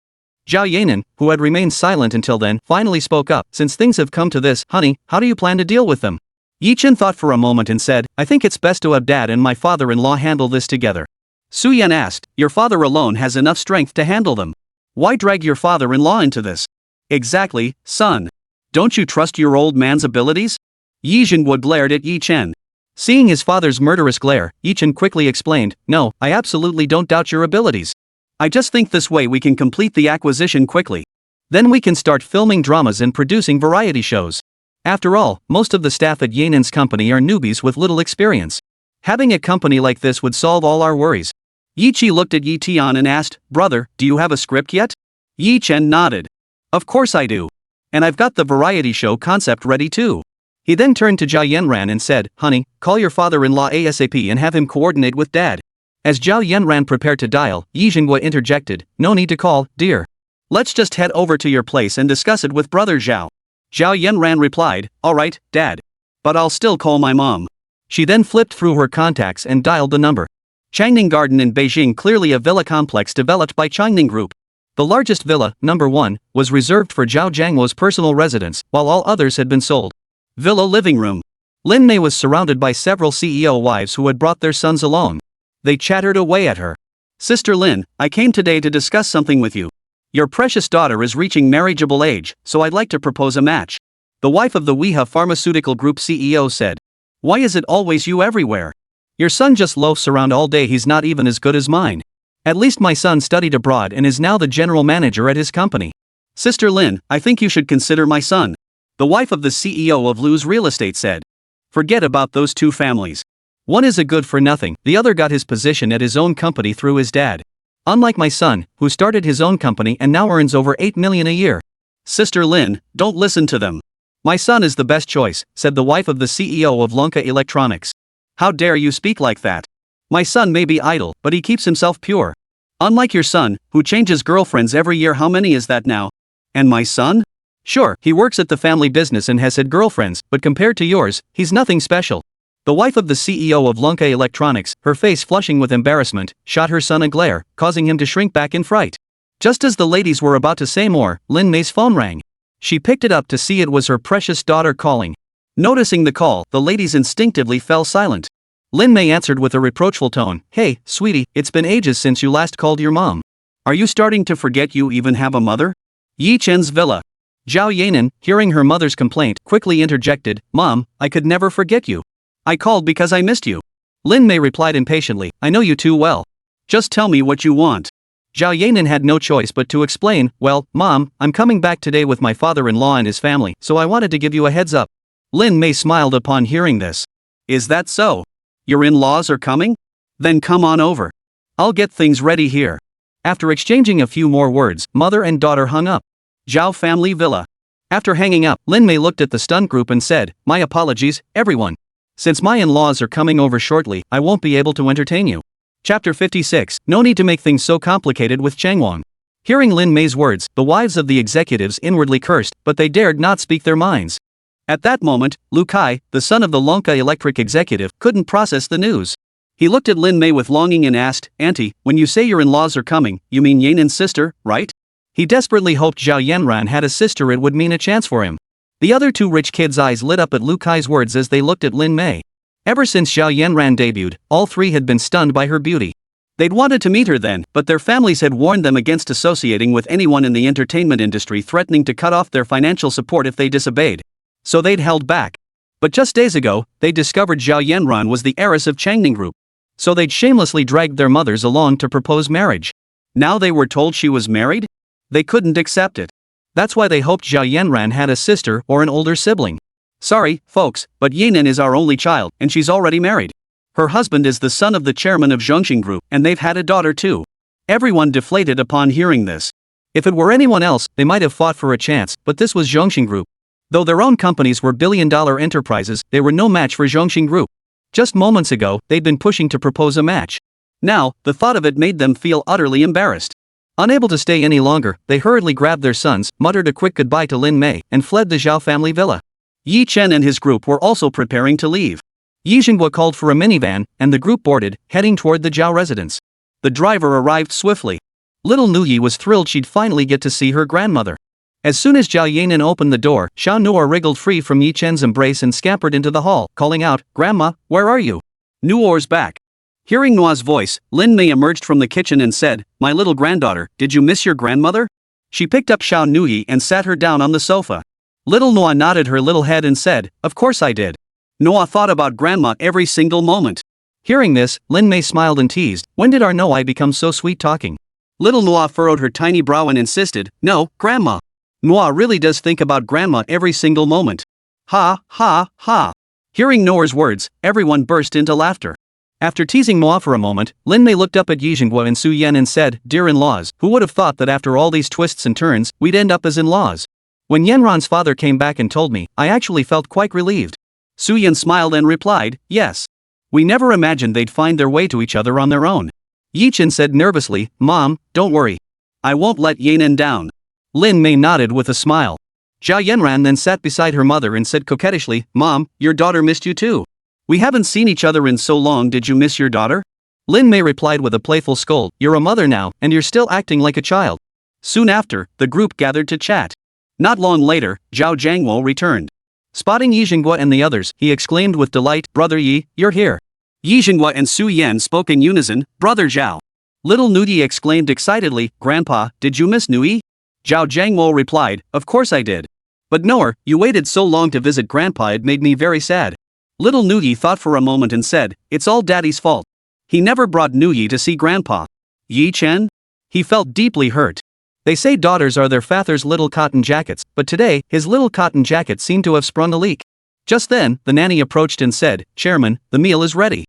Zhao Yanran, who had remained silent until then, finally spoke up, "Since things have come to this, honey, how do you plan to deal with them?" Yi Chen thought for a moment and said, "I think it's best to have Dad and my father-in-law handle this together." Su Yan asked, "Your father alone has enough strength to handle them. Why drag your father-in-law into this?" "Exactly, son. Don't you trust your old man's abilities?" Yi Zhenghua glared at Yi Chen. Seeing his father's murderous glare, Yi Chen quickly explained, "No, I absolutely don't doubt your abilities. I just think this way we can complete the acquisition quickly. Then we can start filming dramas and producing variety shows. After all, most of the staff at Yanan's company are newbies with little experience. Having a company like this would solve all our worries. Yi Chi looked at Yi Tian and asked, "Brother, do you have a script yet?" Yi Chen nodded. "Of course I do. And I've got the variety show concept ready too." He then turned to Zhao Yanran and said, "Honey, call your father-in-law ASAP and have him coordinate with Dad." As Zhao Yanran prepared to dial, Yi Jinghua interjected, "No need to call, dear. Let's just head over to your place and discuss it with Brother Zhao." Zhao Yanran replied, "Alright, Dad. But I'll still call my mom." She then flipped through her contacts and dialed the number. Changning Garden in Beijing, clearly a villa complex developed by Changning Group. The largest villa, number 1, was reserved for Zhao Jianghuo's personal residence, while all others had been sold. Villa living room. Lin Mei was surrounded by several CEO wives who had brought their sons along. They chattered away at her. "Sister Lin, I came today to discuss something with you. Your precious daughter is reaching marriageable age, so I'd like to propose a match." The wife of the Weha Pharmaceutical Group CEO said. "Why is it always you everywhere? Your son just loafs around all day, he's not even as good as mine. At least my son studied abroad and is now the general manager at his company." "Sister Lin, I think you should consider my son," the wife of the CEO of Lu's Real Estate said. "Forget about those two families. One is a good for nothing, the other got his position at his own company through his dad. Unlike my son, who started his own company and now earns over 8 million a year." "Sister Lin, don't listen to them. My son is the best choice," said the wife of the CEO of Lonka Electronics. "How dare you speak like that? My son may be idle, but he keeps himself pure. Unlike your son, who changes girlfriends every year. How many is that now? And my son? Sure, he works at the family business and has had girlfriends, but compared to yours, he's nothing special." The wife of the CEO of Lonka Electronics, her face flushing with embarrassment, shot her son a glare, causing him to shrink back in fright. Just as the ladies were about to say more, Lin Mei's phone rang. She picked it up to see it was her precious daughter calling. Noticing the call, the ladies instinctively fell silent. Lin Mei answered with a reproachful tone, "Hey, sweetie, it's been ages since you last called your mom. Are you starting to forget you even have a mother?" Yi Chen's villa. Zhao Yanran, hearing her mother's complaint, quickly interjected, "Mom, I could never forget you. I called because I missed you." Lin Mei replied impatiently, "I know you too well. Just tell me what you want." Zhao Yanran had no choice but to explain, "Well, Mom, I'm coming back today with my father-in-law and his family, so I wanted to give you a heads up." Lin Mei smiled upon hearing this. "Is that so? Your in-laws are coming? Then come on over. I'll get things ready here." After exchanging a few more words, mother and daughter hung up. Zhao family villa. After hanging up, Lin Mei looked at the stunned group and said, "My apologies, everyone. Since my in-laws are coming over shortly, I won't be able to entertain you." Chapter 56, No need to make things so complicated with Changwang. Hearing Lin Mei's words, the wives of the executives inwardly cursed, but they dared not speak their minds. At that moment, Lu Kai, the son of the Lonka Electric executive, couldn't process the news. He looked at Lin Mei with longing and asked, "Auntie, when you say your in-laws are coming, you mean Yanan's sister, right?" He desperately hoped Zhao Yanran had a sister, it would mean a chance for him. The other two rich kids' eyes lit up at Lu Kai's words as they looked at Lin Mei. Ever since Zhao Yanran debuted, all three had been stunned by her beauty. They'd wanted to meet her then, but their families had warned them against associating with anyone in the entertainment industry, threatening to cut off their financial support if they disobeyed. So they'd held back. But just days ago, they discovered Zhao Yanran was the heiress of Changning Group. So they'd shamelessly dragged their mothers along to propose marriage. Now they were told she was married? They couldn't accept it. That's why they hoped Zhao Yanran had a sister or an older sibling. "Sorry, folks, but Yanan is our only child, and she's already married. Her husband is the son of the chairman of Zhongxing Group, and they've had a daughter too." Everyone deflated upon hearing this. If it were anyone else, they might have fought for a chance, but this was Zhongxing Group. Though their own companies were billion-dollar enterprises, they were no match for Zhongxing Group. Just moments ago, they'd been pushing to propose a match. Now, the thought of it made them feel utterly embarrassed. Unable to stay any longer, they hurriedly grabbed their sons, muttered a quick goodbye to Lin Mei, and fled the Zhao family villa. Yi Chen and his group were also preparing to leave. Yi Jinghua called for a minivan, and the group boarded, heading toward the Zhao residence. The driver arrived swiftly. Little Nuoyi was thrilled she'd finally get to see her grandmother. As soon as Zhao Yanran opened the door, Xiao Nuo wriggled free from Yi Chen's embrace and scampered into the hall, calling out, "Grandma, where are you?" "Nuo's back." Hearing Nuo's voice, Lin Mei emerged from the kitchen and said, "My little granddaughter, did you miss your grandmother?" She picked up Xiao Nuoyi and sat her down on the sofa. Little Nuo nodded her little head and said, "Of course I did. Nuo thought about grandma every single moment." Hearing this, Lin Mei smiled and teased, "When did our Nuoyi become so sweet-talking?" Little Nuo furrowed her tiny brow and insisted, "No, grandma. Nuo really does think about grandma every single moment." Ha, ha, ha. Hearing Noer's words, everyone burst into laughter. After teasing Moa for a moment, Lin Mei looked up at Yi Jinghua and Su Yan and said, "Dear in-laws, who would have thought that after all these twists and turns, we'd end up as in-laws?" When Yanran's father came back and told me, I actually felt quite relieved. Su Yan smiled and replied, "Yes. We never imagined they'd find their way to each other on their own." Yi Chen said nervously, "Mom, don't worry. I won't let Yanan down." Lin Mei nodded with a smile. Zhao Yanran then sat beside her mother and said coquettishly, "Mom, your daughter missed you too. We haven't seen each other in so long, did you miss your daughter?" Lin Mei replied with a playful scold, "You're a mother now, and you're still acting like a child." Soon after, the group gathered to chat. Not long later, Zhao Jiangwo returned. Spotting Yi Jinghua and the others, he exclaimed with delight, "Brother Yi, you're here." Yi Jinghua and Su Yan spoke in unison, "Brother Zhao." Little Nuoyi exclaimed excitedly, "Grandpa, did you miss Nuoyi?" Zhao Jiangwo replied, "Of course I did. But Noer, you waited so long to visit Grandpa, it made me very sad." Little Nuoyi thought for a moment and said, "It's all Daddy's fault. He never brought Nuoyi to see Grandpa." Yi Chen? He felt deeply hurt. They say daughters are their father's little cotton jackets, but today, his little cotton jacket seemed to have sprung a leak. Just then, the nanny approached and said, "Chairman, the meal is ready."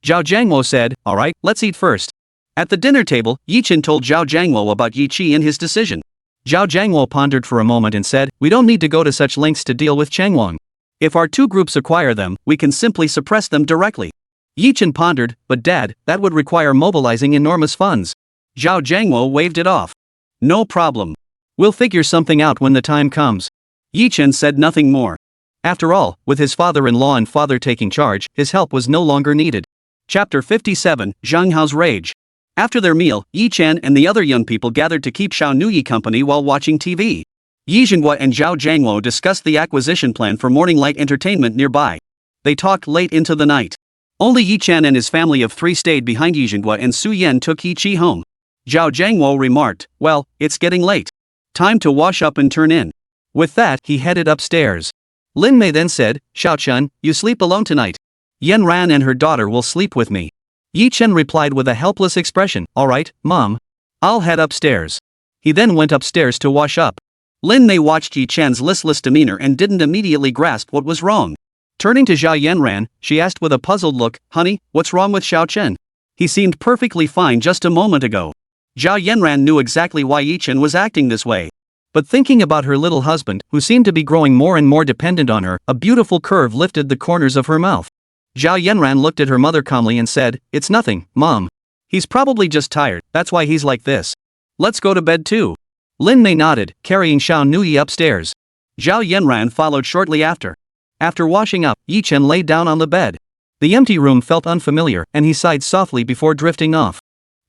Zhao Jiangwo said, "All right, let's eat first." At the dinner table, Yi Chen told Zhao Jiangwo about Yi Qi and his decision. Zhao Jiangwo pondered for a moment and said, "We don't need to go to such lengths to deal with Changwang. If our two groups acquire them, we can simply suppress them directly." Yi Chen pondered, "But Dad, that would require mobilizing enormous funds." Zhao Jiangwo waved it off. "No problem. We'll figure something out when the time comes." Yi Chen said nothing more. After all, with his father-in-law and father taking charge, his help was no longer needed. Chapter 57, Zhang Hao's Rage. After their meal, Yi Chen and the other young people gathered to keep Xiao Nuoyi company while watching TV. Yi Jinghua and Zhao Jiangwo discussed the acquisition plan for Morning Light Entertainment nearby. They talked late into the night. Only Yi Chen and his family of three stayed behind. Yi Jinghua and Su Yan took Yi Qi home. Zhao Jiangwo remarked, "Well, it's getting late. Time to wash up and turn in." With that, he headed upstairs. Lin Mei then said, "Xiao Chen, you sleep alone tonight. Yanran and her daughter will sleep with me." Yi Chen replied with a helpless expression, "All right, Mom. I'll head upstairs." He then went upstairs to wash up. Lin Mei watched Yi Chen's listless demeanor and didn't immediately grasp what was wrong. Turning to Zhao Yanran, she asked with a puzzled look, "Honey, what's wrong with Xiao Chen? He seemed perfectly fine just a moment ago." Zhao Yanran knew exactly why Yi Chen was acting this way. But thinking about her little husband, who seemed to be growing more and more dependent on her, a beautiful curve lifted the corners of her mouth. Zhao Yanran looked at her mother calmly and said, "It's nothing, Mom. He's probably just tired, that's why he's like this. Let's go to bed too." Lin Mei nodded, carrying Xiao Nuoyi upstairs. Zhao Yanran followed shortly after. After washing up, Yi Chen lay down on the bed. The empty room felt unfamiliar, and he sighed softly before drifting off.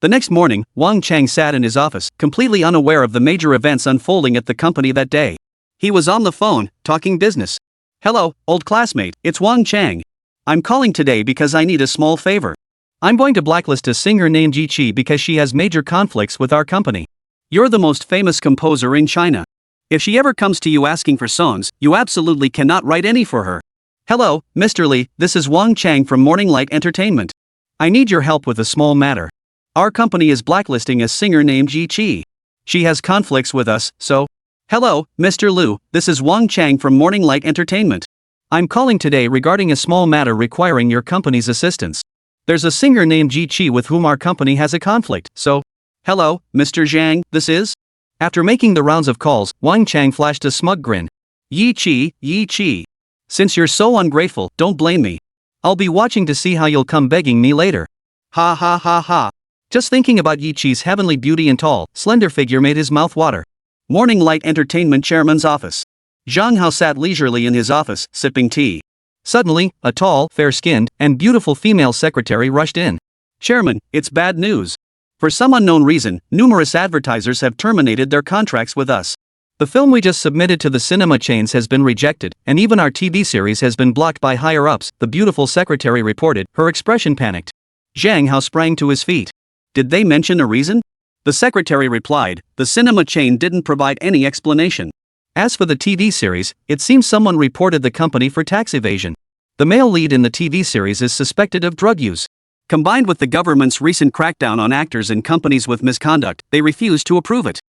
The next morning, Wang Chang sat in his office, completely unaware of the major events unfolding at the company that day. He was on the phone, talking business. "Hello, old classmate, it's Wang Chang. I'm calling today because I need a small favor. I'm going to blacklist a singer named Yi Qi because she has major conflicts with our company. You're the most famous composer in China. If she ever comes to you asking for songs, you absolutely cannot write any for her." "Hello, Mr. Li, this is Wang Chang from Morning Light Entertainment. I need your help with a small matter. Our company is blacklisting a singer named Yi Qi. She has conflicts with us, so..." "Hello, Mr. Liu, this is Wang Chang from Morning Light Entertainment. I'm calling today regarding a small matter requiring your company's assistance. There's a singer named Yi Qi with whom our company has a conflict, so..." "Hello, Mr. Zhang, this is..." After making the rounds of calls, Wang Chang flashed a smug grin. Yi Qi. "Since you're so ungrateful, don't blame me. I'll be watching to see how you'll come begging me later." Ha ha ha ha. Just thinking about Yi Qi's heavenly beauty and tall, slender figure made his mouth water. Morning Light Entertainment Chairman's office. Zhang Hao sat leisurely in his office, sipping tea. Suddenly, a tall, fair-skinned, and beautiful female secretary rushed in. "Chairman, it's bad news. For some unknown reason, numerous advertisers have terminated their contracts with us. The film we just submitted to the cinema chains has been rejected, and even our TV series has been blocked by higher-ups," the beautiful secretary reported, her expression panicked. Zhang Hao sprang to his feet. "Did they mention a reason?" The secretary replied, "The cinema chain didn't provide any explanation. As for the TV series, it seems someone reported the company for tax evasion. The male lead in the TV series is suspected of drug use. Combined with the government's recent crackdown on actors and companies with misconduct, they refused to approve it."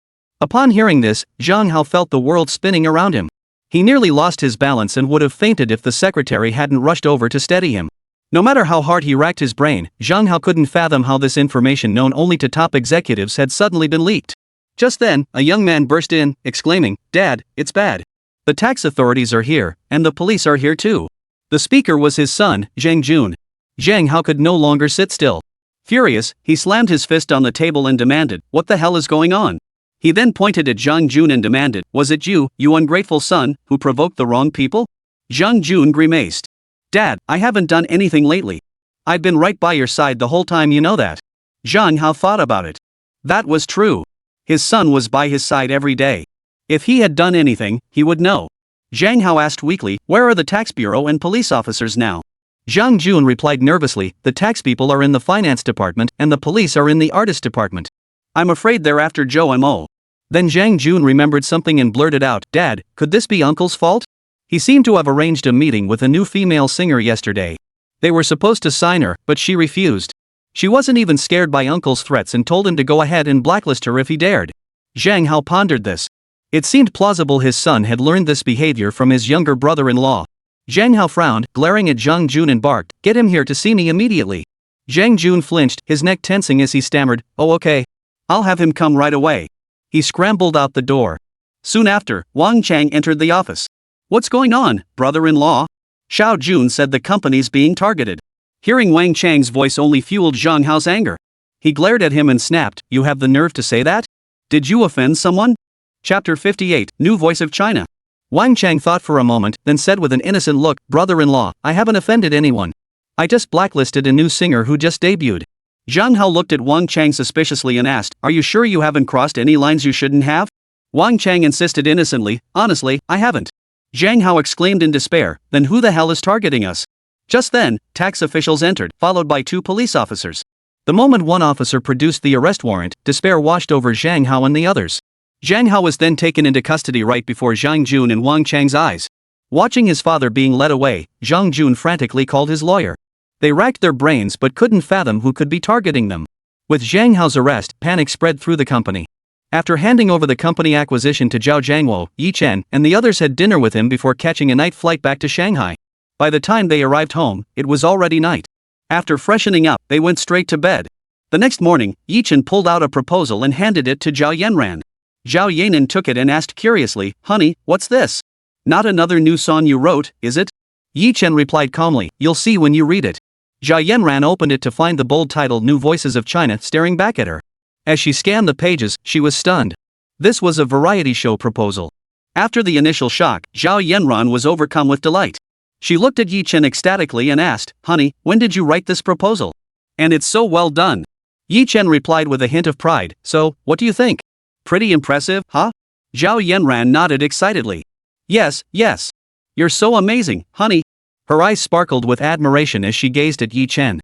Upon hearing this, Zhang Hao felt the world spinning around him. He nearly lost his balance and would have fainted if the secretary hadn't rushed over to steady him. No matter how hard he racked his brain, Zhang Hao couldn't fathom how this information known only to top executives had suddenly been leaked. Just then, a young man burst in, exclaiming, "Dad, it's bad. The tax authorities are here, and the police are here too." The speaker was his son, Zhang Jun. Zhang Hao could no longer sit still. Furious, he slammed his fist on the table and demanded, "What the hell is going on?" He then pointed at Zhang Jun and demanded, "Was it you, you ungrateful son, who provoked the wrong people?" Zhang Jun grimaced. "Dad, I haven't done anything lately. I've been right by your side the whole time, you know that." Zhang Hao thought about it. That was true. His son was by his side every day. If he had done anything, he would know. Zhang Hao asked weakly, "Where are the tax bureau and police officers now?" Zhang Jun replied nervously, "The tax people are in the finance department and the police are in the artist department. I'm afraid they're after Zhou Mo." Then Zhang Jun remembered something and blurted out, "Dad, could this be Uncle's fault? He seemed to have arranged a meeting with a new female singer yesterday. They were supposed to sign her, but she refused. She wasn't even scared by Uncle's threats and told him to go ahead and blacklist her if he dared." Zhang Hao pondered this. It seemed plausible his son had learned this behavior from his younger brother-in-law. Zhang Hao frowned, glaring at Zhang Jun and barked, "Get him here to see me immediately." Zhang Jun flinched, his neck tensing as he stammered, "Oh okay. I'll have him come right away." He scrambled out the door. Soon after, Wang Chang entered the office. "What's going on, brother-in-law?" Xiao Jun said the company's being targeted. Hearing Wang Chang's voice only fueled Zhang Hao's anger. He glared at him and snapped, "You have the nerve to say that? Did you offend someone?" Chapter 58, New Voice of China. Wang Chang thought for a moment, then said with an innocent look, "Brother-in-law, I haven't offended anyone. I just blacklisted a new singer who just debuted." Zhang Hao looked at Wang Chang suspiciously and asked, "Are you sure you haven't crossed any lines you shouldn't have?" Wang Chang insisted innocently, "Honestly, I haven't." Zhang Hao exclaimed in despair, "Then who the hell is targeting us?" Just then, tax officials entered, followed by 2 police officers. The moment one officer produced the arrest warrant, despair washed over Zhang Hao and the others. Zhang Hao was then taken into custody right before Zhang Jun and Wang Chang's eyes. Watching his father being led away, Zhang Jun frantically called his lawyer. They racked their brains but couldn't fathom who could be targeting them. With Zhang Hao's arrest, panic spread through the company. After handing over the company acquisition to Zhao Jiangwo, Chen and the others had dinner with him before catching a night flight back to Shanghai. By the time they arrived home, it was already night. After freshening up, they went straight to bed. The next morning, Chen pulled out a proposal and handed it to Zhao Yanran. Zhao Yanran took it and asked curiously, "Honey, what's this? Not another new song you wrote, is it?" Chen replied calmly, "You'll see when you read it." Zhao Yanran opened it to find the bold title New Voices of China staring back at her. As she scanned the pages, she was stunned. This was a variety show proposal. After the initial shock, Zhao Yanran was overcome with delight. She looked at Chen ecstatically and asked, "Honey, when did you write this proposal? And it's so well done." Chen replied with a hint of pride, "So, what do you think? Pretty impressive, huh?" Zhao Yanran nodded excitedly. Yes. You're so amazing, honey." Her eyes sparkled with admiration as she gazed at Chen.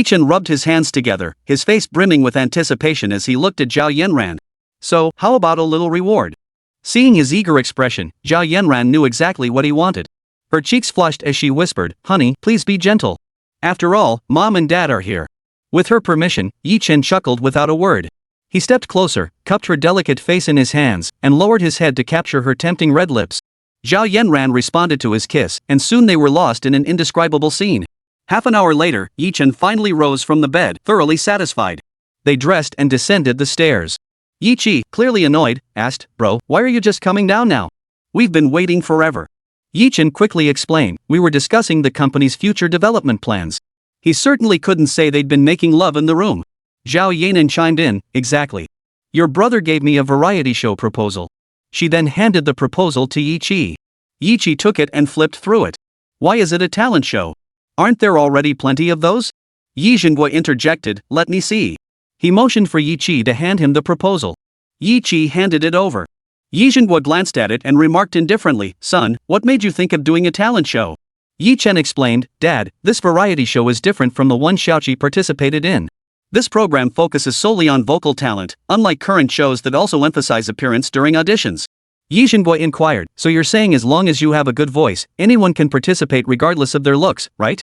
Chen rubbed his hands together, his face brimming with anticipation as he looked at Zhao Yanran. "So, how about a little reward?" Seeing his eager expression, Zhao Yanran knew exactly what he wanted. Her cheeks flushed as she whispered, "Honey, please be gentle. After all, Mom and Dad are here." With her permission, Chen chuckled without a word. He stepped closer, cupped her delicate face in his hands, and lowered his head to capture her tempting red lips. Zhao Yanran responded to his kiss, and soon they were lost in an indescribable scene. Half an hour later, Chen finally rose from the bed, thoroughly satisfied. They dressed and descended the stairs. Yi, clearly annoyed, asked, "Bro, why are you just coming down now? We've been waiting forever." Chen quickly explained, "We were discussing the company's future development plans." He certainly couldn't say they'd been making love in the room. Zhao Yanran chimed in, "Exactly. Your brother gave me a variety show proposal." She then handed the proposal to Yi. Yi took it and flipped through it. "Why is it a talent show? Aren't there already plenty of those?" Yi Zhengguo interjected, "Let me see." He motioned for Yi to hand him the proposal. Yi handed it over. Yi Zhengguo glanced at it and remarked indifferently, "Son, what made you think of doing a talent show?" Chen explained, "Dad, this variety show is different from the one Xiaoqi participated in. This program focuses solely on vocal talent, unlike current shows that also emphasize appearance during auditions." Yi Zhengguo inquired, "So you're saying as long as you have a good voice, anyone can participate regardless of their looks, right?"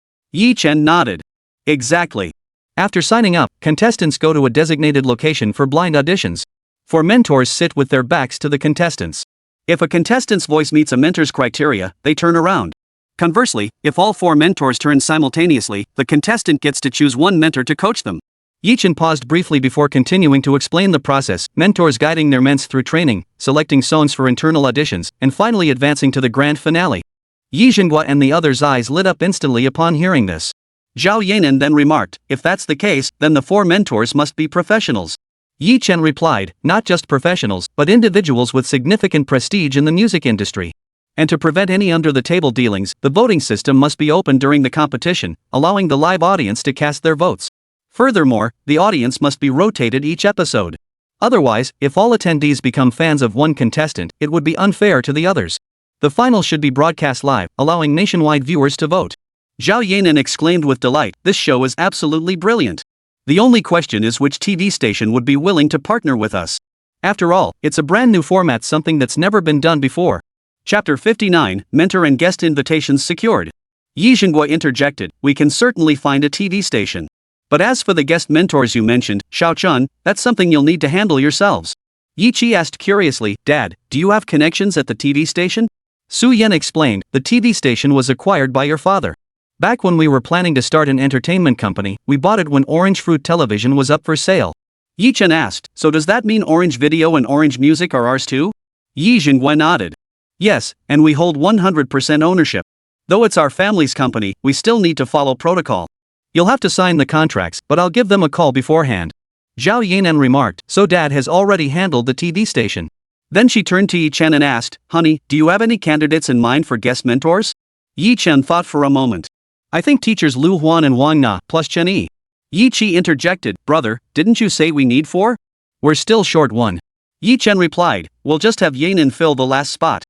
Chen nodded. "Exactly. After signing up, contestants go to a designated location for blind auditions. 4 mentors sit with their backs to the contestants. If a contestant's voice meets a mentor's criteria, they turn around. Conversely, if all 4 mentors turn simultaneously, the contestant gets to choose one mentor to coach them. Yi Chen paused briefly before continuing to explain the process, mentors guiding their ments through training, selecting songs for internal auditions, and finally advancing to the grand finale. Yi Zhenghua and the others' eyes lit up instantly upon hearing this. Zhao Yanran then remarked, if that's the case, then the 4 mentors must be professionals. Yi Chen replied, not just professionals, but individuals with significant prestige in the music industry. And to prevent any under-the-table dealings, the voting system must be open during the competition, allowing the live audience to cast their votes. Furthermore, the audience must be rotated each episode. Otherwise, if all attendees become fans of one contestant, it would be unfair to the others. The final should be broadcast live, allowing nationwide viewers to vote. Zhao Yanran exclaimed with delight, this show is absolutely brilliant. The only question is which TV station would be willing to partner with us. After all, it's a brand new format, something that's never been done before. Chapter 59, Mentor and Guest Invitations Secured. Yi Zhenghua interjected, we can certainly find a TV station. But as for the guest mentors you mentioned, Shao Chun, that's something you'll need to handle yourselves. Yi Qi asked curiously, Dad, do you have connections at the TV station? Su Yan explained, the TV station was acquired by your father. Back when we were planning to start an entertainment company, we bought it when Orange Fruit Television was up for sale. Yi Chen asked, so does that mean Orange Video and Orange Music are ours too? Yi Zhenghua nodded. Yes, and we hold 100% ownership. Though it's our family's company, we still need to follow protocol. You'll have to sign the contracts, but I'll give them a call beforehand. Zhao Yanran remarked, so Dad has already handled the TV station. Then she turned to Yi Chen and asked, honey, do you have any candidates in mind for guest mentors? Yi Chen thought for a moment. I think teachers Lu Huan and Wang Na, plus Chen Yi. Yi Qi interjected, brother, didn't you say we need 4? We're still short 1. Yi Chen replied, we'll just have Yanran fill the last spot.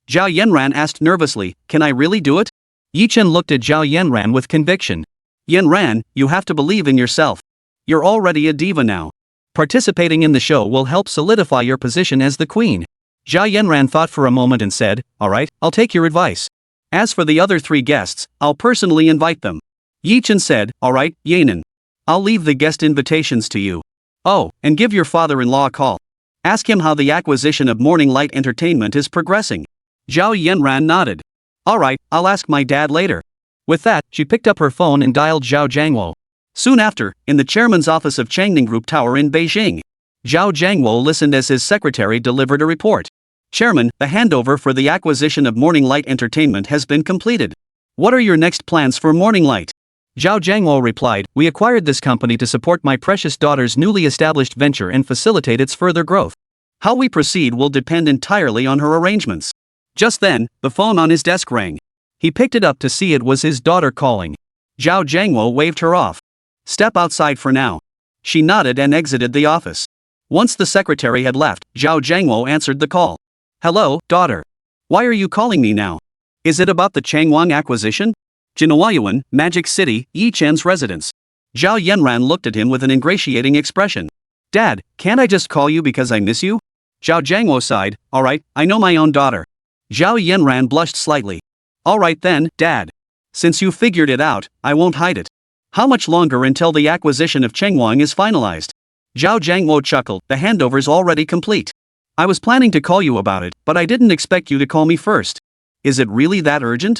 Zhao Yanran asked nervously, can I really do it? Yi Chen looked at Zhao Yanran with conviction. Yanran, you have to believe in yourself. You're already a diva now. Participating in the show will help solidify your position as the queen. Zhao Yanran thought for a moment and said, alright, I'll take your advice. As for the other 3 guests, I'll personally invite them. Yi Chen said, alright, Yanran. I'll leave the guest invitations to you. Oh, and give your father-in-law a call. Ask him how the acquisition of Morning Light Entertainment is progressing. Zhao Yanran nodded. Alright, I'll ask my dad later. With that, she picked up her phone and dialed Zhao Jiangwo. Soon after, in the chairman's office of Changning Group Tower in Beijing, Zhao Jiangwo listened as his secretary delivered a report. Chairman, the handover for the acquisition of Morning Light Entertainment has been completed. What are your next plans for Morning Light? Zhao Jiangwo replied, we acquired this company to support my precious daughter's newly established venture and facilitate its further growth. How we proceed will depend entirely on her arrangements. Just then, the phone on his desk rang. He picked it up to see it was his daughter calling. Zhao Jiangwo waved her off. Step outside for now. She nodded and exited the office. Once the secretary had left, Zhao Jiangwo answered the call. Hello, daughter. Why are you calling me now? Is it about the Changwang acquisition? Nuoyi, Magic City, Yi Chen's residence. Zhao Yanran looked at him with an ingratiating expression. Dad, can't I just call you because I miss you? Zhao Jiangwo sighed, alright, I know my own daughter. Zhao Yanran blushed slightly. Alright then, Dad. Since you figured it out, I won't hide it. How much longer until the acquisition of Changwang is finalized? Zhao Jiangwo chuckled, the handover's already complete. I was planning to call you about it, but I didn't expect you to call me first. Is it really that urgent?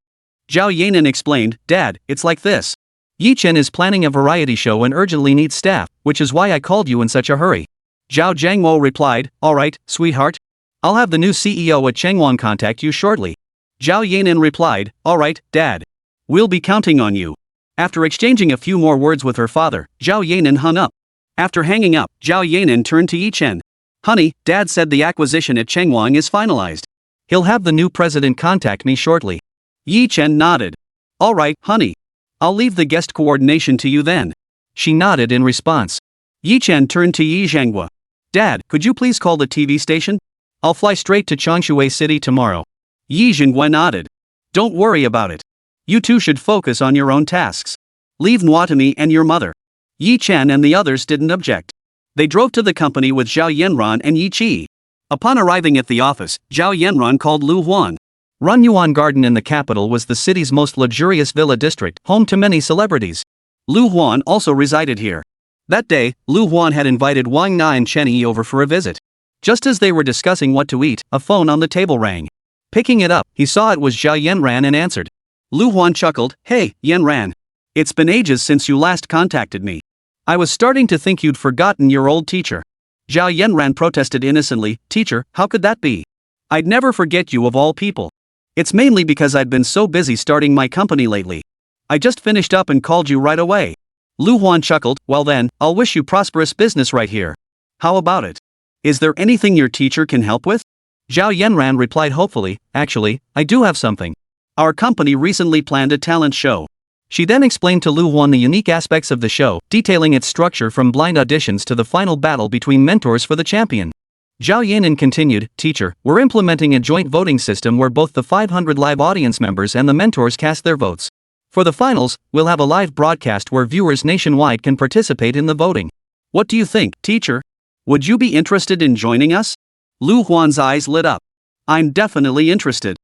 Zhao Yanran explained, Dad, it's like this. Yi Chen is planning a variety show and urgently needs staff, which is why I called you in such a hurry. Zhao Jiangwo replied, alright, sweetheart. I'll have the new CEO at Changwang contact you shortly. Zhao Yanran replied, alright, Dad. We'll be counting on you. After exchanging a few more words with her father, Zhao Yanran hung up. After hanging up, Zhao Yanran turned to Yi Chen. Honey, Dad said the acquisition at Changwang is finalized. He'll have the new president contact me shortly. Yi Chen nodded. Alright, honey. I'll leave the guest coordination to you then. She nodded in response. Yi Chen turned to Yi Zhenghua. Dad, could you please call the TV station? I'll fly straight to Changshui City tomorrow. Yi Zhenghua nodded. Don't worry about it. You two should focus on your own tasks. Leave Nuoyi to me and your mother. Yi Chen and the others didn't object. They drove to the company with Zhao Yanran and Yi Qi. Upon arriving at the office, Zhao Yanran called Lu Huan. Run Yuan Garden in the capital was the city's most luxurious villa district, home to many celebrities. Lu Huan also resided here. That day, Lu Huan had invited Wang Na and Chen Yi over for a visit. Just as they were discussing what to eat, a phone on the table rang. Picking it up, he saw it was Zhao Yanran and answered. Lu Huan chuckled, "Hey, Yanran. It's been ages since you last contacted me. I was starting to think you'd forgotten your old teacher." Zhao Yanran protested innocently, "Teacher, how could that be? I'd never forget you of all people. It's mainly because I'd been so busy starting my company lately. I just finished up and called you right away." Lu Huan chuckled, "Well then, I'll wish you prosperous business right here. How about it? Is there anything your teacher can help with?" Zhao Yanran replied hopefully, "Actually, I do have something. Our company recently planned a talent show." She then explained to Lu Huan the unique aspects of the show, detailing its structure from blind auditions to the final battle between mentors for the champion. Zhao Yanran continued, "Teacher, we're implementing a joint voting system where both the 500 live audience members and the mentors cast their votes. For the finals, we'll have a live broadcast where viewers nationwide can participate in the voting. What do you think, teacher? Would you be interested in joining us?" Lu Huan's eyes lit up. "I'm definitely interested.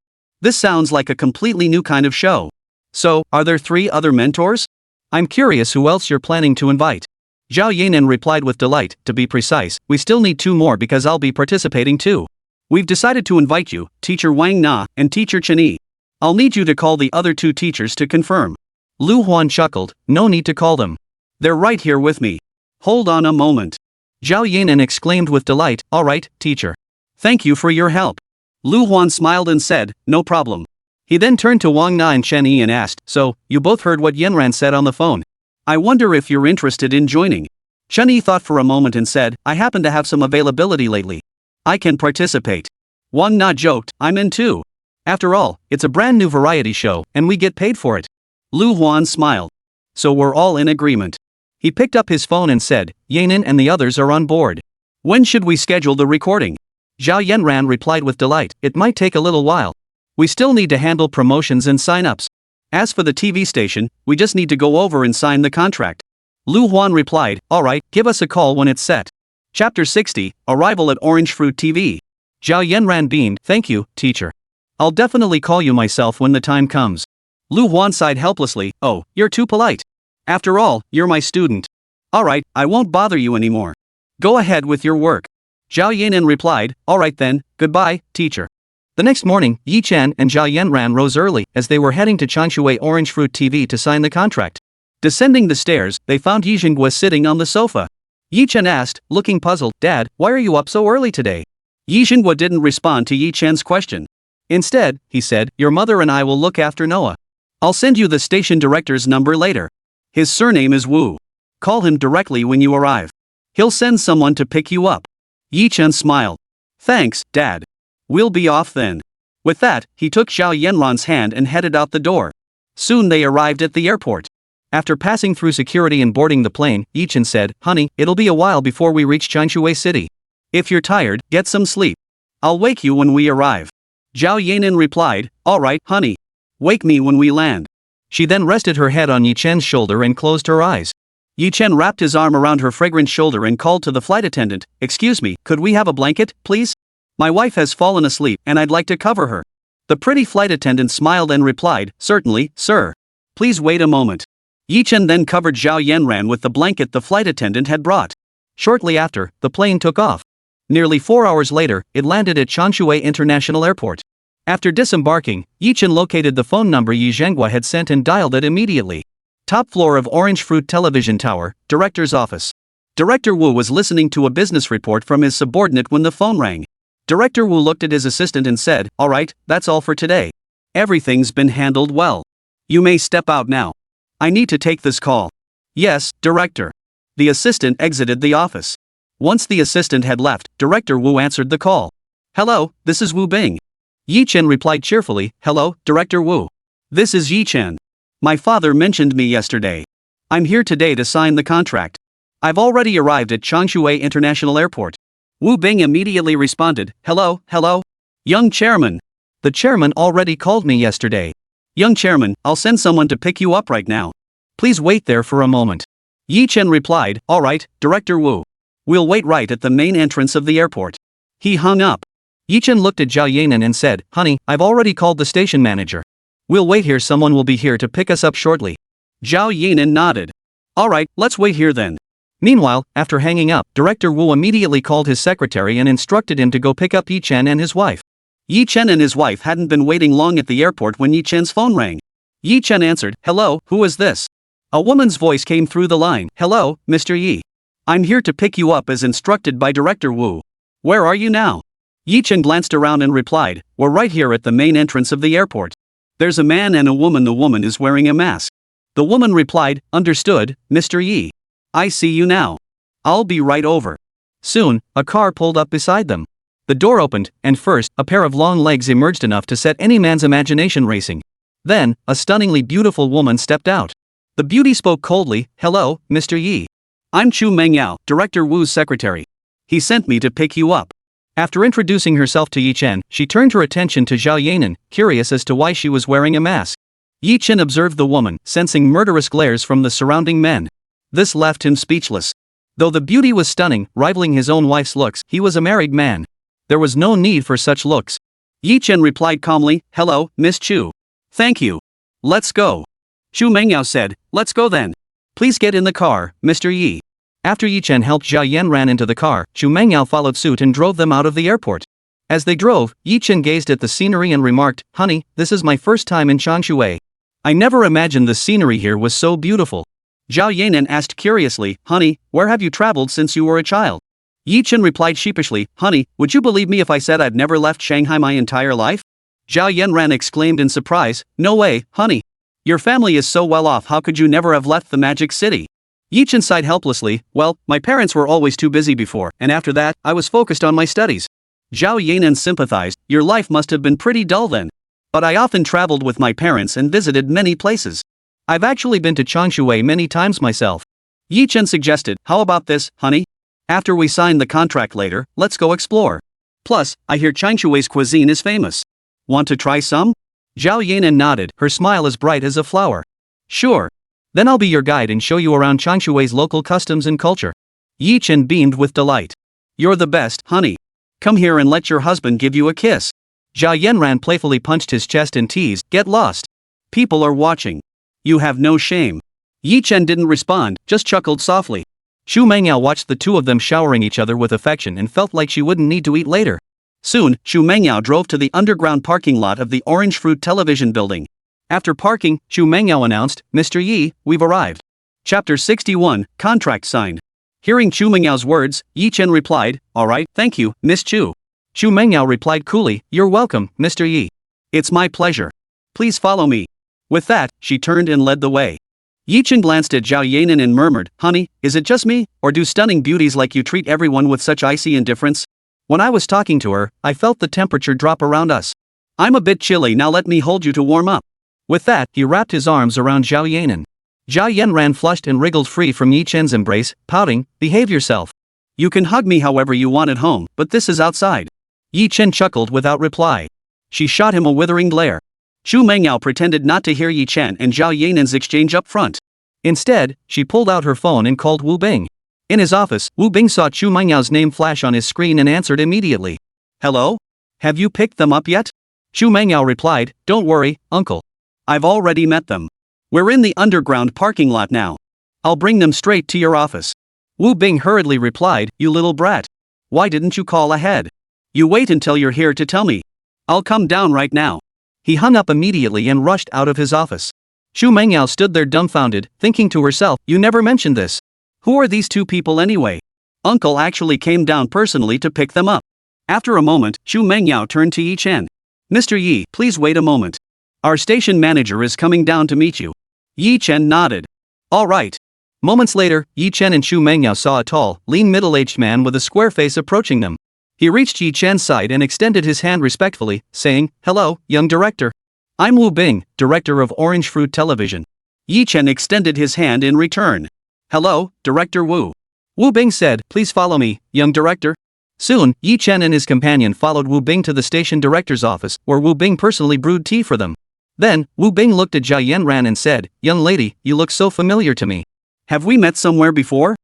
This sounds like a completely new kind of show. So, are there 3 other mentors? I'm curious who else you're planning to invite." Zhao Yanran replied with delight, "To be precise, we still need 2 more because I'll be participating too. We've decided to invite you, Teacher Wang Na, and Teacher Chen. I'll need you to call the other 2 teachers to confirm." Lu Huan chuckled, "No need to call them. They're right here with me. Hold on a moment." Zhao Yanran exclaimed with delight, "All right, teacher. Thank you for your help." Lu Huan smiled and said, "No problem." He then turned to Wang Na and Chen and asked, "So, you both heard what Yanran said on the phone? I wonder if you're interested in joining." Chen thought for a moment and said, "I happen to have some availability lately. I can participate." Wang Na joked, "I'm in too. After all, it's a brand new variety show, and we get paid for it." Lu Huan smiled. "So we're all in agreement." He picked up his phone and said, "Yanran and the others are on board. When should we schedule the recording?" Zhao Yanran replied with delight, "It might take a little while. We still need to handle promotions and sign-ups. As for the TV station, we just need to go over and sign the contract." Lu Huan replied, "All right, give us a call when it's set." Chapter 60, Arrival at Orange Fruit TV. Zhao Yanran beamed, "Thank you, teacher. I'll definitely call you myself when the time comes." Lu Huan sighed helplessly, "Oh, you're too polite. After all, you're my student. All right, I won't bother you anymore. Go ahead with your work." Zhao Yanran replied, "All right then, goodbye, teacher." The next morning, Yi Chen and Zhao Yanran rose early as they were heading to Changshui Orange Fruit TV to sign the contract. Descending the stairs, they found Yi Zhenghua sitting on the sofa. Yi Chen asked, looking puzzled, "Dad, why are you up so early today?" Yi Zhenghua didn't respond to Yi Chen's question. Instead, he said, "Your mother and I will look after Noah. I'll send you the station director's number later. His surname is Wu. Call him directly when you arrive. He'll send someone to pick you up." Yi Chen smiled. "Thanks, Dad. We'll be off then." With that, he took Zhao Yanran's hand and headed out the door. Soon they arrived at the airport. After passing through security and boarding the plane, Yi Chen said, "Honey, it'll be a while before we reach Changshui City. If you're tired, get some sleep. I'll wake you when we arrive." Zhao Yanran replied, "All right, honey. Wake me when we land." She then rested her head on Yi Chen's shoulder and closed her eyes. Yi Chen wrapped his arm around her fragrant shoulder and called to the flight attendant, "Excuse me, could we have a blanket, please? My wife has fallen asleep and I'd like to cover her." The pretty flight attendant smiled and replied, "Certainly, sir. Please wait a moment." Yi Chen then covered Zhao Yanran with the blanket the flight attendant had brought. Shortly after, the plane took off. Nearly 4 hours later, it landed at Changshui International Airport. After disembarking, Yi Chen located the phone number Yi Zhenghua had sent and dialed it immediately. Top floor of Orange Fruit Television Tower, Director's office. Director Wu was listening to a business report from his subordinate when the phone rang. Director Wu looked at his assistant and said, "All right, that's all for today. Everything's been handled well. You may step out now. I need to take this call." "Yes, Director." The assistant exited the office. Once the assistant had left, Director Wu answered the call. "Hello, this is Wu Bing." Yi Chen replied cheerfully, "Hello, Director Wu. This is Yi Chen. My father mentioned me yesterday. I'm here today to sign the contract. I've already arrived at Changshui International Airport." Wu Bing immediately responded, "Hello, hello. Young chairman. The chairman already called me yesterday. Young chairman, I'll send someone to pick you up right now. Please wait there for a moment." Yi Chen replied, "All right, Director Wu. We'll wait right at the main entrance of the airport." He hung up. Yi Chen looked at Zhao Yanran and said, "Honey, I've already called the station manager. We'll wait here, someone will be here to pick us up shortly." Zhao Yanran nodded. "All right, let's wait here then." Meanwhile, after hanging up, Director Wu immediately called his secretary and instructed him to go pick up Yi Chen and his wife. Yi Chen and his wife hadn't been waiting long at the airport when Yi Chen's phone rang. Yi Chen answered, "Hello, who is this?" A woman's voice came through the line. "Hello, Mr. Yi. I'm here to pick you up as instructed by Director Wu. Where are you now?" Yi Chen glanced around and replied, "We're right here at the main entrance of the airport. There's a man and a woman. The woman is wearing a mask." The woman replied, "Understood, Mr. Yi. I see you now. I'll be right over." Soon, a car pulled up beside them. The door opened, and first, a pair of long legs emerged enough to set any man's imagination racing. Then, a stunningly beautiful woman stepped out. The beauty spoke coldly, "Hello, Mr. Yi. I'm Chu Mengyao, Director Wu's secretary. He sent me to pick you up." After introducing herself to Yi Chen, she turned her attention to Zhao Yanran, curious as to why she was wearing a mask. Yi Chen observed the woman, sensing murderous glares from the surrounding men. This left him speechless. Though the beauty was stunning, rivaling his own wife's looks, he was a married man. There was no need for such looks. Yi Chen replied calmly, "Hello, Miss Chu. Thank you. Let's go." Chu Mengyao said, "Let's go then. Please get in the car, Mr. Yi." After Yi Chen helped Zhao Yanran into the car, Chu Mengyao followed suit and drove them out of the airport. As they drove, Yi Chen gazed at the scenery and remarked, "Honey, this is my first time in Shanghai. I never imagined the scenery here was so beautiful." Zhao Yanran asked curiously, "Honey, where have you traveled since you were a child?" Yi Chen replied sheepishly, "Honey, would you believe me if I said I'd never left Shanghai my entire life?" Zhao Yanran exclaimed in surprise, "No way, honey. Your family is so well off, how could you never have left the magic city?" Yi Chen sighed helplessly, "Well, my parents were always too busy before, and after that, I was focused on my studies." Zhao Yanran sympathized, "Your life must have been pretty dull then. But I often traveled with my parents and visited many places. I've actually been to Changshui many times myself." Yi Chen suggested, "How about this, honey? After we sign the contract later, let's go explore. Plus, I hear Changshui's cuisine is famous. Want to try some?" Zhao Yanran nodded, her smile as bright as a flower. "Sure. Then I'll be your guide and show you around Changshui's local customs and culture." Yi Chen beamed with delight. "You're the best, honey. Come here and let your husband give you a kiss." Zhao Yanran playfully punched his chest and teased, "Get lost. People are watching. You have no shame." Yi Chen didn't respond, just chuckled softly. Chu Mengyao watched the two of them showering each other with affection and felt like she wouldn't need to eat later. Soon, Chu Mengyao drove to the underground parking lot of the Orange Fruit Television building. After parking, Chu Mengyao announced, "Mr. Yi, we've arrived." Chapter 61, Contract Signed. Hearing Chu Mengyao words, Yi Chen replied, "All right, thank you, Miss Chu." Chu Mengyao replied coolly, "You're welcome, Mr. Yi. It's my pleasure. Please follow me." With that, she turned and led the way. Yi Chen glanced at Zhao Yanran and murmured, "Honey, is it just me, or do stunning beauties like you treat everyone with such icy indifference?" When I was talking to her, I felt the temperature drop around us. "I'm a bit chilly, now let me hold you to warm up." With that, he wrapped his arms around Zhao Yanran. Zhao Yanran flushed and wriggled free from Yi Chen's embrace, pouting, "Behave yourself. You can hug me however you want at home, but this is outside." Yi Chen chuckled without reply. She shot him a withering glare. Chu Mengyao pretended not to hear Yi Chen and Zhao Yanran's exchange up front. Instead, she pulled out her phone and called Wu Bing. In his office, Wu Bing saw Chu Mengyao's name flash on his screen and answered immediately. "Hello? Have you picked them up yet?" Chu Mengyao replied, "Don't worry, uncle. I've already met them. We're in the underground parking lot now. I'll bring them straight to your office." Wu Bing hurriedly replied, "You little brat. Why didn't you call ahead? You wait until you're here to tell me. I'll come down right now." He hung up immediately and rushed out of his office. Chu Mengyao stood there dumbfounded, thinking to herself, "You never mentioned this. Who are these two people anyway? Uncle actually came down personally to pick them up." After a moment, Chu Mengyao turned to Yi Chen. "Mr. Yi, please wait a moment. Our station manager is coming down to meet you." Yi Chen nodded. "All right." Moments later, Yi Chen and Chu Mengyao saw a tall, lean middle-aged man with a square face approaching them. He reached Yi Chen's side and extended his hand respectfully, saying, "Hello, young director. I'm Wu Bing, director of Orange Fruit Television." Yi Chen extended his hand in return. "Hello, Director Wu." Wu Bing said, "Please follow me, young director." Soon, Yi Chen and his companion followed Wu Bing to the station director's office, where Wu Bing personally brewed tea for them. Then, Wu Bing looked at Zhao Yanran and said, "Young lady, you look so familiar to me. Have we met somewhere before?"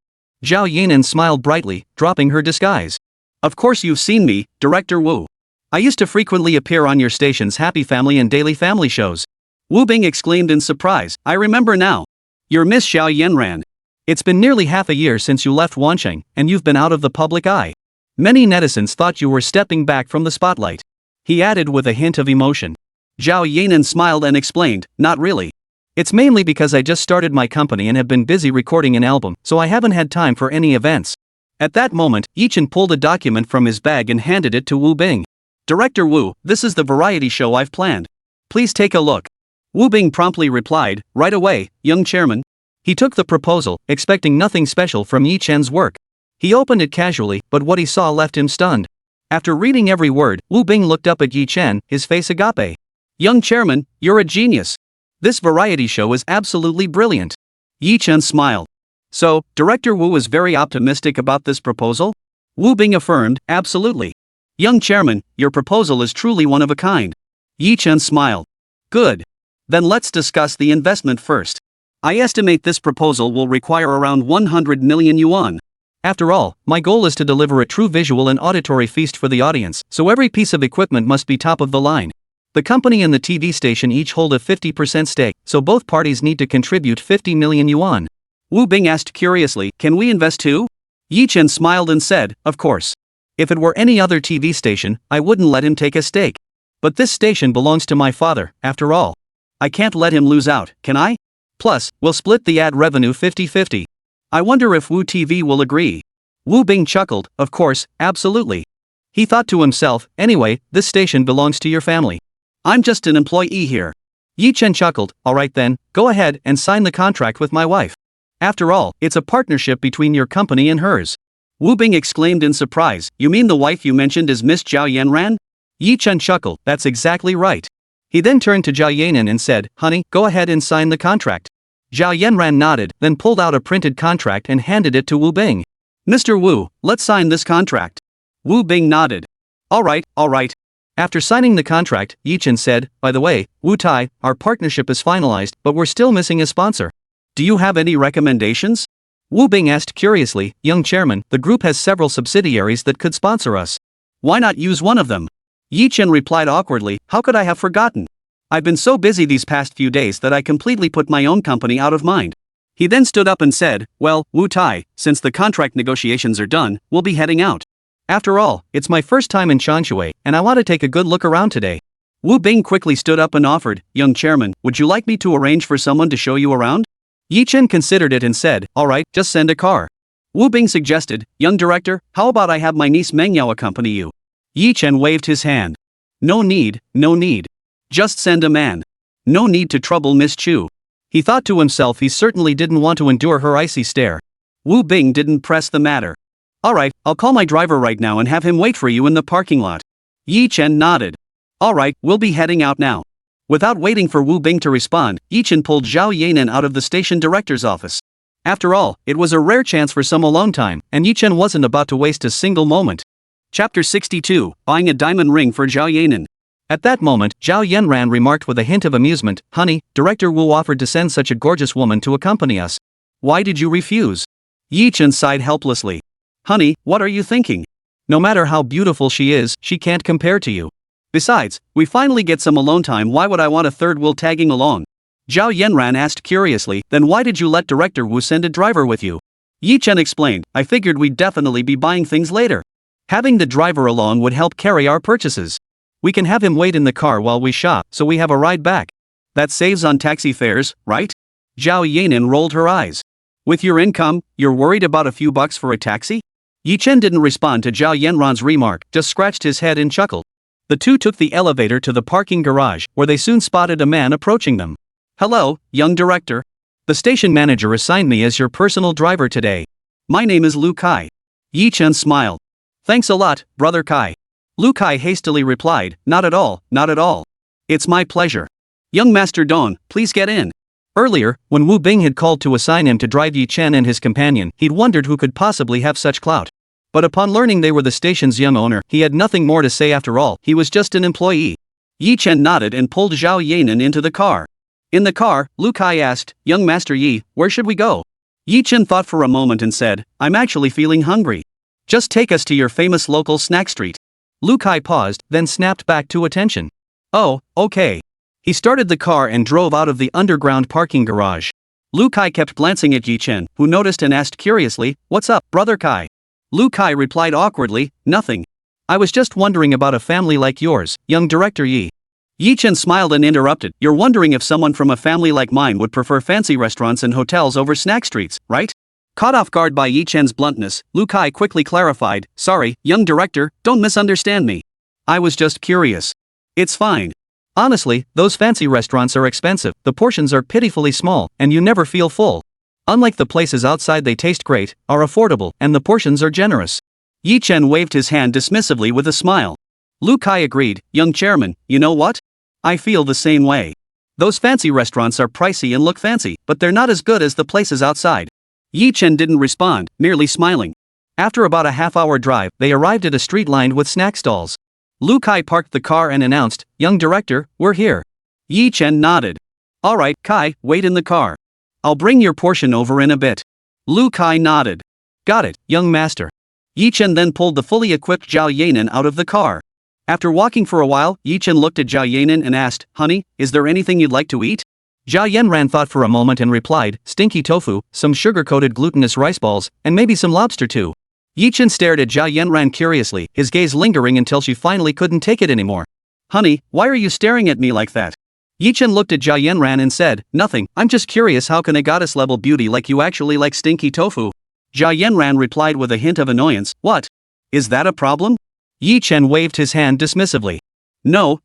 Zhao Yanran smiled brightly, dropping her disguise. "Of course you've seen me, Director Wu. I used to frequently appear on your station's Happy Family and Daily Family shows." Wu Bing exclaimed in surprise, "I remember now. You're Miss Zhao Yanran. It's been nearly half a year since you left Wancheng, and you've been out of the public eye. Many netizens thought you were stepping back from the spotlight. He added with a hint of emotion. Zhao Yanran smiled and explained, not really. It's mainly because I just started my company and have been busy recording an album, so I haven't had time for any events. At that moment, Chen pulled a document from his bag and handed it to Wu Bing. Director Wu, this is the variety show I've planned. Please take a look. Wu Bing promptly replied, right away, young chairman. He took the proposal, expecting nothing special from Chen's work. He opened it casually, but what he saw left him stunned. After reading every word, Wu Bing looked up at Chen, his face agape. Young chairman, you're a genius. This variety show is absolutely brilliant. Chen smiled. So, Director Wu is very optimistic about this proposal? Wu Bing affirmed, absolutely. Young chairman, your proposal is truly one of a kind. Chen smiled. Good. Then let's discuss the investment first. I estimate this proposal will require around 100 million yuan. After all, my goal is to deliver a true visual and auditory feast for the audience, so every piece of equipment must be top of the line. The company and the TV station each hold a 50% stake, so both parties need to contribute 50 million yuan. Wu Bing asked curiously, can we invest too? Chen smiled and said, of course. If it were any other TV station, I wouldn't let him take a stake. But this station belongs to my father, after all. I can't let him lose out, can I? Plus, we'll split the ad revenue 50-50. I wonder if Wu TV will agree. Wu Bing chuckled, of course, absolutely. He thought to himself, anyway, this station belongs to your family. I'm just an employee here. Chen chuckled, alright then, go ahead and sign the contract with my wife. After all, it's a partnership between your company and hers. Wu Bing exclaimed in surprise, you mean the wife you mentioned is Miss Zhao Yanran? Chen chuckled, that's exactly right. He then turned to Zhao Yanran and said, honey, go ahead and sign the contract. Zhao Yanran nodded, then pulled out a printed contract and handed it to Wu Bing. Mr. Wu, let's sign this contract. Wu Bing nodded. Alright. After signing the contract, Chen said, by the way, Wu Tai, our partnership is finalized, but we're still missing a sponsor. Do you have any recommendations? Wu Bing asked curiously, young chairman, the group has several subsidiaries that could sponsor us. Why not use one of them? Chen replied awkwardly, how could I have forgotten? I've been so busy these past few days that I completely put my own company out of mind. He then stood up and said, well, Wu Tai, since the contract negotiations are done, we'll be heading out. After all, it's my first time in Shanghai, and I want to take a good look around today. Wu Bing quickly stood up and offered, young chairman, would you like me to arrange for someone to show you around? Chen considered it and said, alright, just send a car. Wu Bing suggested, young director, how about I have my niece Mengyao accompany you? Chen waved his hand. No need. Just send a man. No need to trouble Miss Chu. He thought to himself he certainly didn't want to endure her icy stare. Wu Bing didn't press the matter. Alright, I'll call my driver right now and have him wait for you in the parking lot. Chen nodded. Alright, we'll be heading out now. Without waiting for Wu Bing to respond, Chen pulled Zhao Yanran out of the station director's office. After all, it was a rare chance for some alone time, and Chen wasn't about to waste a single moment. Chapter 62, Buying a Diamond Ring for Zhao Yanran. At that moment, Zhao Yanran remarked with a hint of amusement, honey, Director Wu offered to send such a gorgeous woman to accompany us. Why did you refuse? Chen sighed helplessly. Honey, what are you thinking? No matter how beautiful she is, she can't compare to you. Besides, we finally get some alone time, why would I want a third wheel tagging along? Zhao Yanran asked curiously, then why did you let Director Wu send a driver with you? Chen explained, I figured we'd definitely be buying things later. Having the driver along would help carry our purchases. We can have him wait in the car while we shop, so we have a ride back. That saves on taxi fares, right? Zhao Yanran rolled her eyes. With your income, you're worried about a few bucks for a taxi? Chen didn't respond to Zhao Yanran's remark, just scratched his head and chuckled. The two took the elevator to the parking garage, where they soon spotted a man approaching them. Hello, young director. The station manager assigned me as your personal driver today. My name is Lu Kai. Chen smiled. Thanks a lot, brother Kai. Lu Kai hastily replied, not at all. It's my pleasure. Young Master Dong, please get in. Earlier, when Wu Bing had called to assign him to drive Chen and his companion, he'd wondered who could possibly have such clout. But upon learning they were the station's young owner, he had nothing more to say. After all, he was just an employee. Chen nodded and pulled Zhao Yanran into the car. In the car, Lu Kai asked, young Master Yi, where should we go? Chen thought for a moment and said, I'm actually feeling hungry. Just take us to your famous local snack street. Lu Kai paused, then snapped back to attention. Oh, okay. He started the car and drove out of the underground parking garage. Lu Kai kept glancing at Yi Chen, who noticed and asked curiously, "What's up, brother Kai?" Lu Kai replied awkwardly, "Nothing. I was just wondering about a family like yours, young director Yi." Yi Chen smiled and interrupted, "You're wondering if someone from a family like mine would prefer fancy restaurants and hotels over snack streets, right?" Caught off guard by Yi Chen's bluntness, Lu Kai quickly clarified, "Sorry, young director, don't misunderstand me. I was just curious. It's fine. Honestly, those fancy restaurants are expensive, the portions are pitifully small, and you never feel full. Unlike the places outside, they taste great, are affordable, and the portions are generous." Yi Chen waved his hand dismissively with a smile. Lu Kai agreed, "Young chairman, you know what? I feel the same way. Those fancy restaurants are pricey and look fancy, but they're not as good as the places outside." Yi Chen didn't respond, merely smiling. After about a half-hour drive, they arrived at a street lined with snack stalls. Lu Kai parked the car and announced, "Young director, we're here." Yi Chen nodded. "All right, Kai, wait in the car. I'll bring your portion over in a bit." Lu Kai nodded. "Got it, young master." Yi Chen then pulled the fully equipped Zhao Yanran out of the car. After walking for a while, Yi Chen looked at Zhao Yanran and asked, "Honey, is there anything you'd like to eat?" Zhao Yanran thought for a moment and replied, "Stinky tofu, some sugar-coated glutinous rice balls, and maybe some lobster too." Yi Chen stared at Zhao Yanran curiously, his gaze lingering until she finally couldn't take it anymore. "Honey, why are you staring at me like that?" Yi Chen looked at Zhao Yanran and said, "Nothing, I'm just curious how can a goddess-level beauty like you actually like stinky tofu?" Zhao Yanran replied with a hint of annoyance, "What? Is that a problem?" Yi Chen waved his hand dismissively. No.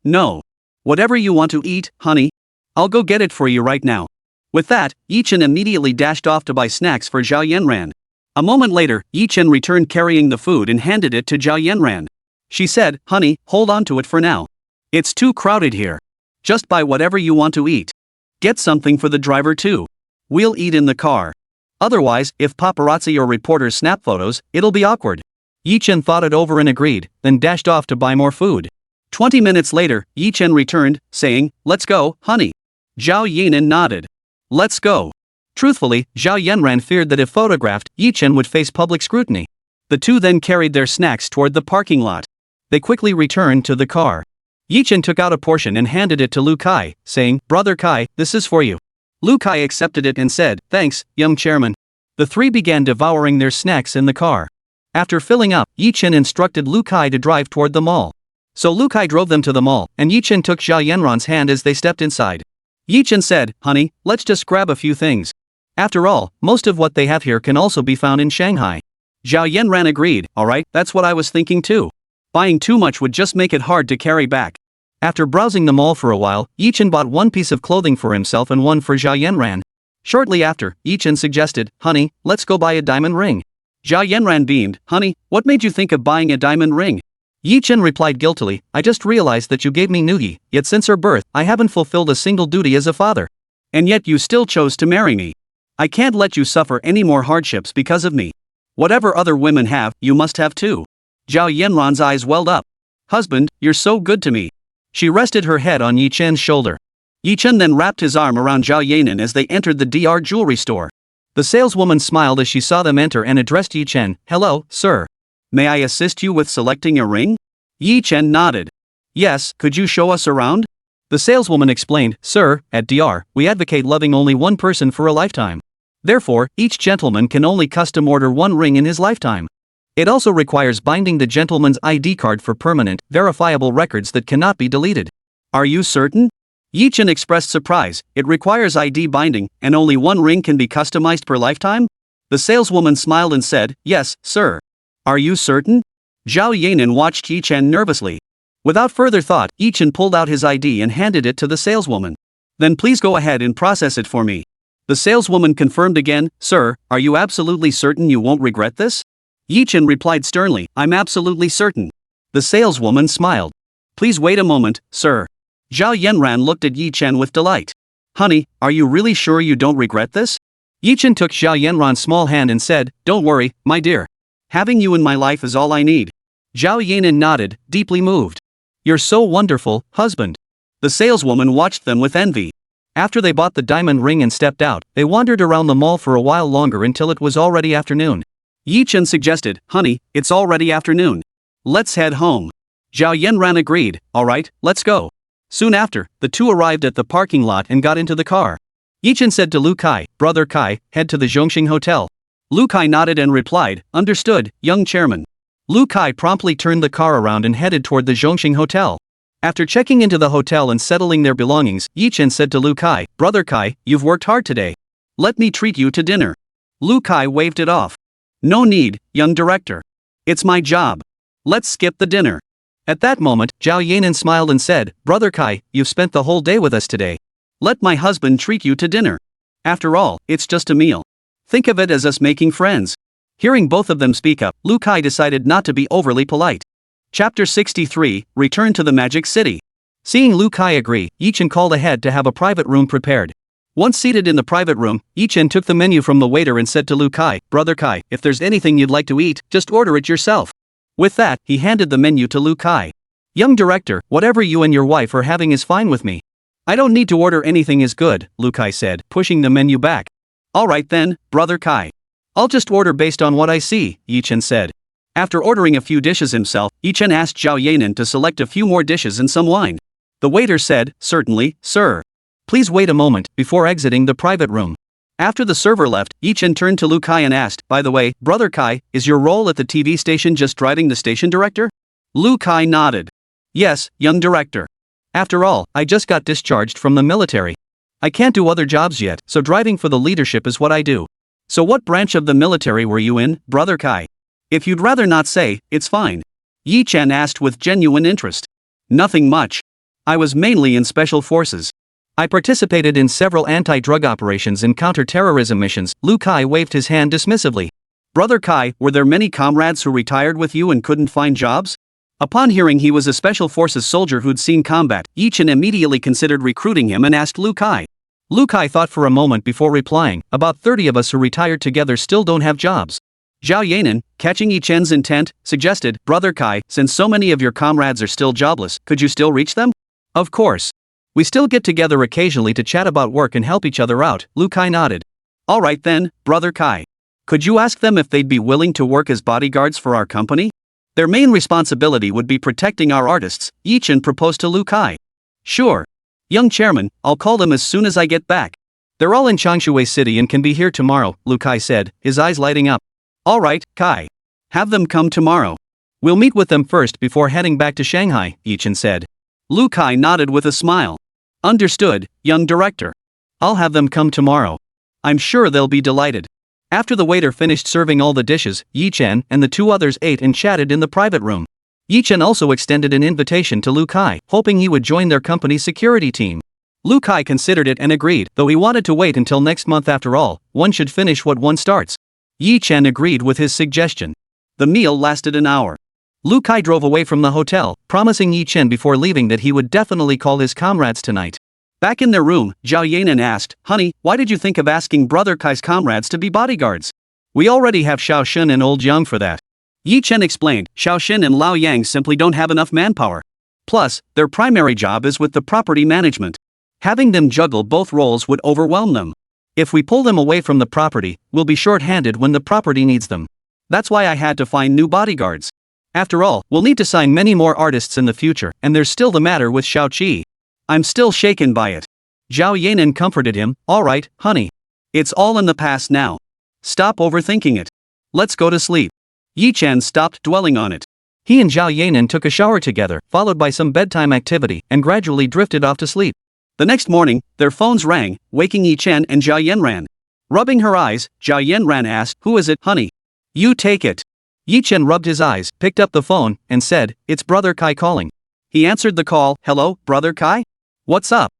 Whatever you want to eat, honey. I'll go get it for you right now." With that, Yi Chen immediately dashed off to buy snacks for Zhao Yanran. A moment later, Yi Chen returned carrying the food and handed it to Zhao Yanran. She said, "Honey, hold on to it for now. It's too crowded here. Just buy whatever you want to eat. Get something for the driver too. We'll eat in the car. Otherwise, if paparazzi or reporters snap photos, it'll be awkward." Yi Chen thought it over and agreed, then dashed off to buy more food. 20 minutes later, Yi Chen returned, saying, "Let's go, honey." Zhao Yanran nodded. "Let's go." Truthfully, Zhao Yanran feared that if photographed, Yi Chen would face public scrutiny. The two then carried their snacks toward the parking lot. They quickly returned to the car. Yi Chen took out a portion and handed it to Lu Kai, saying, "Brother Kai, this is for you." Lu Kai accepted it and said, "Thanks, young chairman." The three began devouring their snacks in the car. After filling up, Yi Chen instructed Lu Kai to drive toward the mall. So Lu Kai drove them to the mall, and Yi Chen took Zhao Yanran's hand as they stepped inside. Yi Chen said, "Honey, let's just grab a few things. After all, most of what they have here can also be found in Shanghai." Zhao Yanran agreed, "Alright, that's what I was thinking too. Buying too much would just make it hard to carry back." After browsing the mall for a while, Yi Chen bought one piece of clothing for himself and one for Zhao Yanran. Shortly after, Yi Chen suggested, "Honey, let's go buy a diamond ring." Zhao Yanran beamed, "Honey, what made you think of buying a diamond ring?" Yi Chen replied guiltily, "I just realized that you gave me Nuoyi, yet since her birth, I haven't fulfilled a single duty as a father. And yet you still chose to marry me. I can't let you suffer any more hardships because of me. Whatever other women have, you must have too." Zhao Yanran's eyes welled up. "Husband, you're so good to me." She rested her head on Yi Chen's shoulder. Yi Chen then wrapped his arm around Zhao Yanran as they entered the DR jewelry store. The saleswoman smiled as she saw them enter and addressed Yi Chen, "Hello, sir. May I assist you with selecting a ring?" Yi Chen nodded. "Yes, could you show us around?" The saleswoman explained, "Sir, at DR, we advocate loving only one person for a lifetime. Therefore, each gentleman can only custom order one ring in his lifetime. It also requires binding the gentleman's ID card for permanent, verifiable records that cannot be deleted." "Are you certain?" Yi Chen expressed surprise. "It requires ID binding, and only one ring can be customized per lifetime?" The saleswoman smiled and said, "Yes, sir." "Are you certain?" Zhao Yanran watched Yi Chen nervously. Without further thought, Yi Chen pulled out his ID and handed it to the saleswoman. "Then please go ahead and process it for me." The saleswoman confirmed again, "Sir, are you absolutely certain you won't regret this?" Yi Chen replied sternly, "I'm absolutely certain." The saleswoman smiled. "Please wait a moment, sir." Zhao Yanran looked at Yi Chen with delight. "Honey, are you really sure you don't regret this?" Yi Chen took Zhao Yanran's small hand and said, "Don't worry, my dear. Having you in my life is all I need." Zhao Yanran nodded, deeply moved. "You're so wonderful, husband." The saleswoman watched them with envy. After they bought the diamond ring and stepped out, they wandered around the mall for a while longer until it was already afternoon. Yi Chen suggested, "Honey, it's already afternoon. Let's head home." Zhao Yanran agreed, "Alright, let's go." Soon after, the two arrived at the parking lot and got into the car. Yi Chen said to Lu Kai, brother Kai, head to the Zhongxing Hotel. Lu Kai nodded and replied, understood, young chairman. Lu Kai promptly turned the car around and headed toward the Zhongxing Hotel. After checking into the hotel and settling their belongings, Yi Chen said to Lu Kai, brother Kai, you've worked hard today. Let me treat you to dinner. Lu Kai waved it off. No need, young director. It's my job. Let's skip the dinner. At that moment, Zhao Yanran smiled and said, brother Kai, you've spent the whole day with us today. Let my husband treat you to dinner. After all, it's just a meal. Think of it as us making friends. Hearing both of them speak up, Lu Kai decided not to be overly polite. Chapter 63, Return to the Magic City. Seeing Lu Kai agree, Yi Chen called ahead to have a private room prepared. Once seated in the private room, Yi Chen took the menu from the waiter and said to Lu Kai, brother Kai, if there's anything you'd like to eat, just order it yourself. With that, he handed the menu to Lu Kai. Young director, whatever you and your wife are having is fine with me. I don't need to order anything is good, Lu Kai said, pushing the menu back. Alright then, brother Kai. I'll just order based on what I see, Yi Chen said. After ordering a few dishes himself, Yi Chen asked Zhao Yanran to select a few more dishes and some wine. The waiter said, certainly, sir. Please wait a moment, before exiting the private room. After the server left, Yi Chen turned to Lu Kai and asked, by the way, brother Kai, is your role at the TV station just driving the station director? Lu Kai nodded. Yes, young director. After all, I just got discharged from the military. I can't do other jobs yet, so driving for the leadership is what I do. So what branch of the military were you in, brother Kai? If you'd rather not say, it's fine. Yi Chen asked with genuine interest. Nothing much. I was mainly in special forces. I participated in several anti-drug operations and counter-terrorism missions. Lu Kai waved his hand dismissively. Brother Kai, were there many comrades who retired with you and couldn't find jobs? Upon hearing he was a special forces soldier who'd seen combat, Yi Chen immediately considered recruiting him and asked Lu Kai. Lu Kai thought for a moment before replying, about 30 of us who retired together still don't have jobs. Zhao Yanran, catching Yi Chen's intent, suggested, brother Kai, since so many of your comrades are still jobless, could you still reach them? Of course. We still get together occasionally to chat about work and help each other out, Lu Kai nodded. Alright then, brother Kai. Could you ask them if they'd be willing to work as bodyguards for our company? Their main responsibility would be protecting our artists, Yi Chen proposed to Lu Kai. Sure. Young chairman, I'll call them as soon as I get back. They're all in Shanghai City and can be here tomorrow, Lu Kai said, his eyes lighting up. Alright, Kai. Have them come tomorrow. We'll meet with them first before heading back to Shanghai, Yi Chen said. Lu Kai nodded with a smile. Understood, young director. I'll have them come tomorrow. I'm sure they'll be delighted. After the waiter finished serving all the dishes, Yi Chen and the two others ate and chatted in the private room. Yi Chen also extended an invitation to Lu Kai, hoping he would join their company's security team. Lu Kai considered it and agreed, though he wanted to wait until next month. After all, one should finish what one starts. Yi Chen agreed with his suggestion. The meal lasted an hour. Lu Kai drove away from the hotel, promising Yi Chen before leaving that he would definitely call his comrades tonight. Back in their room, Zhao Yanran asked, honey, why did you think of asking brother Kai's comrades to be bodyguards? We already have Xiao Shen and old Yang for that. Yi Chen explained, Xiao Shen and Lao Yang simply don't have enough manpower. Plus, their primary job is with the property management. Having them juggle both roles would overwhelm them. If we pull them away from the property, we'll be short-handed when the property needs them. That's why I had to find new bodyguards. After all, we'll need to sign many more artists in the future, and there's still the matter with Xiao Qi. I'm still shaken by it. Zhao Yanran comforted him, alright, honey. It's all in the past now. Stop overthinking it. Let's go to sleep. Yi Chen stopped dwelling on it. He and Zhao Yanran took a shower together, followed by some bedtime activity, and gradually drifted off to sleep. The next morning, their phones rang, waking Yi Chen and Zhao Yanran. Rubbing her eyes, Zhao Yanran asked, who is it, honey? You take it. Yi Chen rubbed his eyes, picked up the phone, and said, it's brother Kai calling. He answered the call, hello, brother Kai? What's up?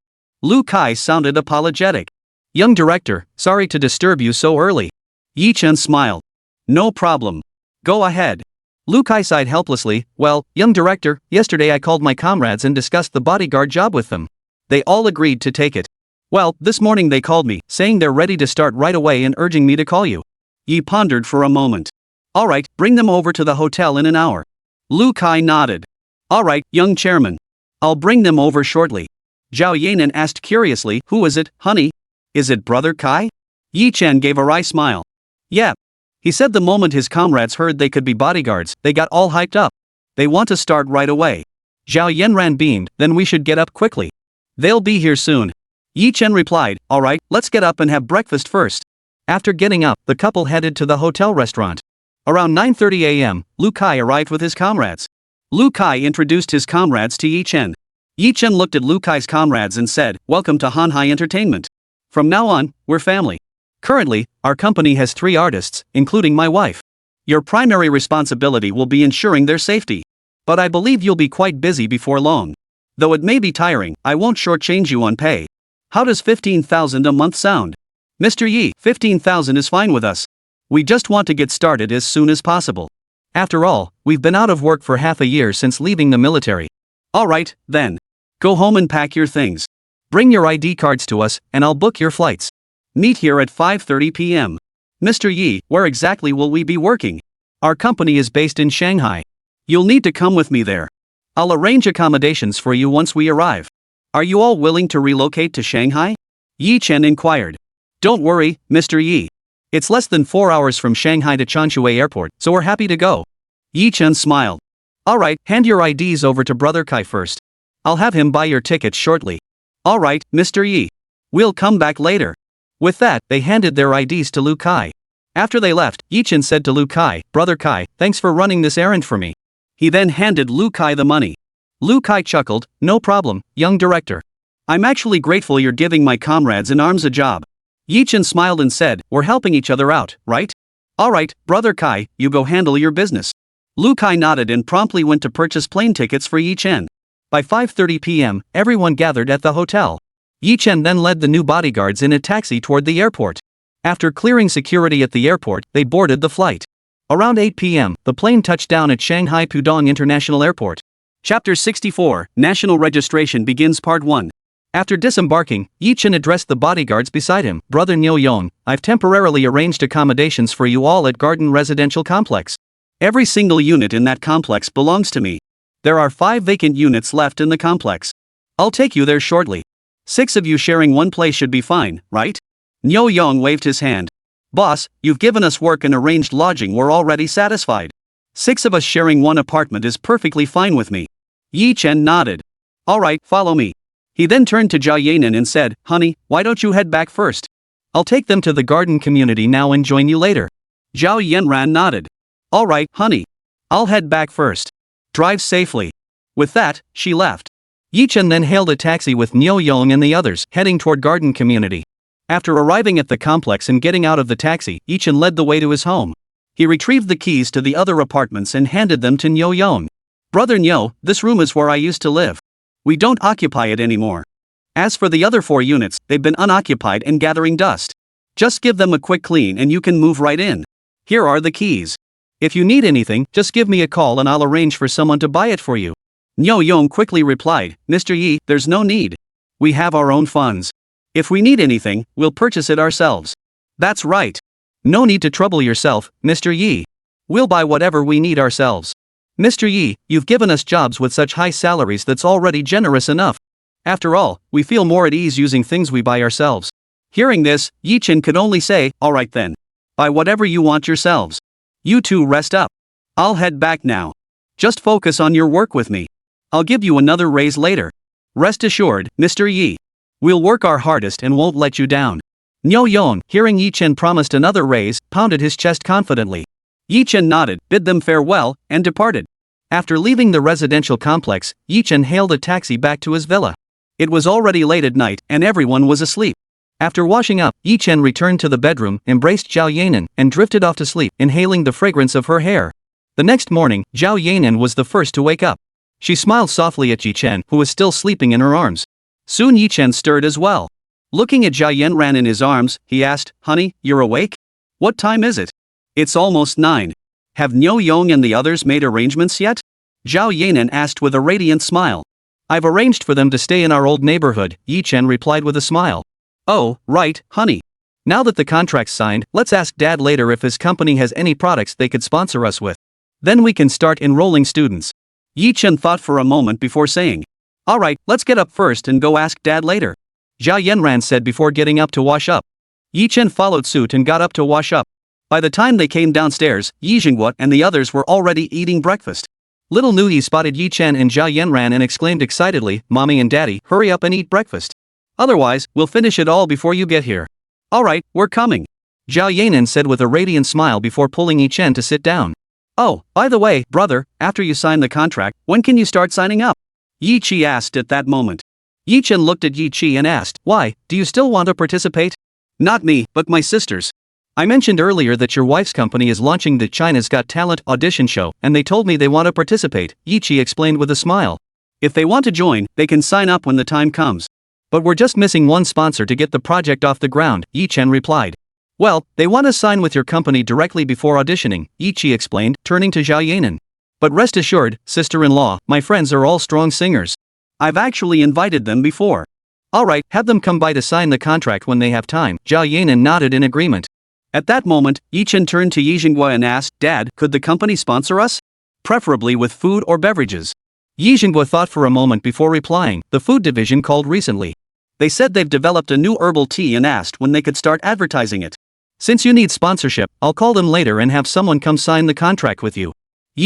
Lu Kai sounded apologetic. Young director, sorry to disturb you so early. Yi Chen smiled. No problem. Go ahead. Lu Kai sighed helplessly, well, young director, yesterday I called my comrades and discussed the bodyguard job with them. They all agreed to take it. Well, this morning they called me, saying they're ready to start right away and urging me to call you. Yi pondered for a moment. Alright, bring them over to the hotel in an hour. Lu Kai nodded. Alright, young chairman. I'll bring them over shortly. Zhao Yanran asked curiously, who is it, honey? Is it brother Kai? Yi Chen gave a wry smile. Yeah. He said the moment his comrades heard they could be bodyguards, they got all hyped up. They want to start right away. Zhao Yanran beamed, then we should get up quickly. They'll be here soon. Yi Chen replied, alright, let's get up and have breakfast first. After getting up, the couple headed to the hotel restaurant. Around 9:30 a.m., Lu Kai arrived with his comrades. Lu Kai introduced his comrades to Yi Chen. Yi Chen looked at Lu Kai's comrades and said, welcome to Shanghai Entertainment. From now on, we're family. Currently, our company has 3 artists, including my wife. Your primary responsibility will be ensuring their safety. But I believe you'll be quite busy before long. Though it may be tiring, I won't shortchange you on pay. How does 15,000 a month sound? Mr. Yi, 15,000 is fine with us. We just want to get started as soon as possible. After all, we've been out of work for half a year since leaving the military. Alright, then. Go home and pack your things. Bring your ID cards to us, and I'll book your flights. Meet here at 5:30 p.m. Mr. Yi, where exactly will we be working? Our company is based in Shanghai. You'll need to come with me there. I'll arrange accommodations for you once we arrive. Are you all willing to relocate to Shanghai? Yi Chen inquired. Don't worry, Mr. Yi. It's less than 4 hours from Shanghai to Chanshui Airport, so we're happy to go. Yi Chen smiled. Alright, hand your IDs over to Brother Kai first. I'll have him buy your tickets shortly. Alright, Mr. Yi. We'll come back later. With that, they handed their IDs to Lu Kai. After they left, Yi Chen said to Lu Kai, Brother Kai, thanks for running this errand for me. He then handed Lu Kai the money. Lu Kai chuckled, no problem, young director. I'm actually grateful you're giving my comrades in arms a job. Yi Chen smiled and said, we're helping each other out, right? Alright, Brother Kai, you go handle your business. Lu Kai nodded and promptly went to purchase plane tickets for Yi Chen. By 5:30 p.m., everyone gathered at the hotel. Yi Chen then led the new bodyguards in a taxi toward the airport. After clearing security at the airport, they boarded the flight. Around 8 p.m., the plane touched down at Shanghai Pudong International Airport. Chapter 64, National Registration begins Part 1. After disembarking, Yi Chen addressed the bodyguards beside him. Brother Nuoyi, I've temporarily arranged accommodations for you all at Garden Residential Complex. Every single unit in that complex belongs to me. There are 5 vacant units left in the complex. I'll take you there shortly. 6 of you sharing one place should be fine, right? Nuoyi waved his hand. Boss, you've given us work and arranged lodging, we're already satisfied. 6 of us sharing one apartment is perfectly fine with me. Yi Chen nodded. Alright, follow me. He then turned to Zhao Yanran and said, honey, why don't you head back first? I'll take them to the garden community now and join you later. Zhao Yanran nodded. Alright, honey. I'll head back first. Drive safely. With that, she left. Yi Chen then hailed a taxi with Nuoyi and the others, heading toward garden community. After arriving at the complex and getting out of the taxi, Yi Chen led the way to his home. He retrieved the keys to the other apartments and handed them to Nuoyi. Brother Nuo, this room is where I used to live. We don't occupy it anymore. As for the other 4 units, they've been unoccupied and gathering dust. Just give them a quick clean and you can move right in. Here are the keys. If you need anything, just give me a call and I'll arrange for someone to buy it for you. Nuoyi quickly replied, Mr. Yi, there's no need. We have our own funds. If we need anything, we'll purchase it ourselves. That's right. No need to trouble yourself, Mr. Yi. We'll buy whatever we need ourselves. Mr. Yi, you've given us jobs with such high salaries that's already generous enough. After all, we feel more at ease using things we buy ourselves. Hearing this, Yi Chen could only say, alright then. Buy whatever you want yourselves. You two rest up. I'll head back now. Just focus on your work with me. I'll give you another raise later. Rest assured, Mr. Yi. We'll work our hardest and won't let you down. Nuoyi, hearing Yi Chen promised another raise, pounded his chest confidently. Yi Chen nodded, bid them farewell, and departed. After leaving the residential complex, Yi Chen hailed a taxi back to his villa. It was already late at night, and everyone was asleep. After washing up, Yi Chen returned to the bedroom, embraced Zhao Yanran, and drifted off to sleep, inhaling the fragrance of her hair. The next morning, Zhao Yanran was the first to wake up. She smiled softly at Yi Chen, who was still sleeping in her arms. Soon Yi Chen stirred as well. Looking at Zhao Yanran in his arms, he asked, Honey, you're awake? What time is it? It's almost 9. Have Nuoyi and the others made arrangements yet? Zhao Yanran asked with a radiant smile. I've arranged for them to stay in our old neighborhood, Yi Chen replied with a smile. Oh, right, honey. Now that the contract's signed, let's ask Dad later if his company has any products they could sponsor us with. Then we can start enrolling students. Yi Chen thought for a moment before saying, Alright, let's get up first and go ask Dad later. Zhao Yanran said before getting up to wash up. Yi Chen followed suit and got up to wash up. By the time they came downstairs, Yi Jinghua and the others were already eating breakfast. Little Nuoyi spotted Yi Chen and Zhao Yanran and exclaimed excitedly, Mommy and Daddy, hurry up and eat breakfast. Otherwise, we'll finish it all before you get here. Alright, we're coming. Zhao Yanran said with a radiant smile before pulling Chen to sit down. Oh, by the way, brother, after you sign the contract, when can you start signing up? Yi-Chi asked at that moment. Chen looked at Yi-Chi and asked, why, do you still want to participate? Not me, but my sisters. I mentioned earlier that your wife's company is launching the China's Got Talent audition show, and they told me they want to participate, Yi-Chi explained with a smile. If they want to join, they can sign up when the time comes. But we're just missing one sponsor to get the project off the ground, Chen replied. Well, they want to sign with your company directly before auditioning, Yi-Chi explained, turning to Zhao Yanran. But rest assured, sister-in-law, my friends are all strong singers. I've actually invited them before. Alright, have them come by to sign the contract when they have time, Zhao Yanran nodded in agreement. At that moment, Chen turned to Yijingwa and asked, Dad, could the company sponsor us? Preferably with food or beverages. Yijingwa thought for a moment before replying, the food division called recently. They said they've developed a new herbal tea and asked when they could start advertising it. Since you need sponsorship, I'll call them later and have someone come sign the contract with you.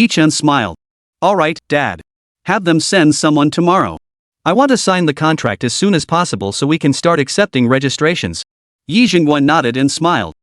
Chen smiled. Alright, Dad. Have them send someone tomorrow. I want to sign the contract as soon as possible so we can start accepting registrations. Yijingwa nodded and smiled.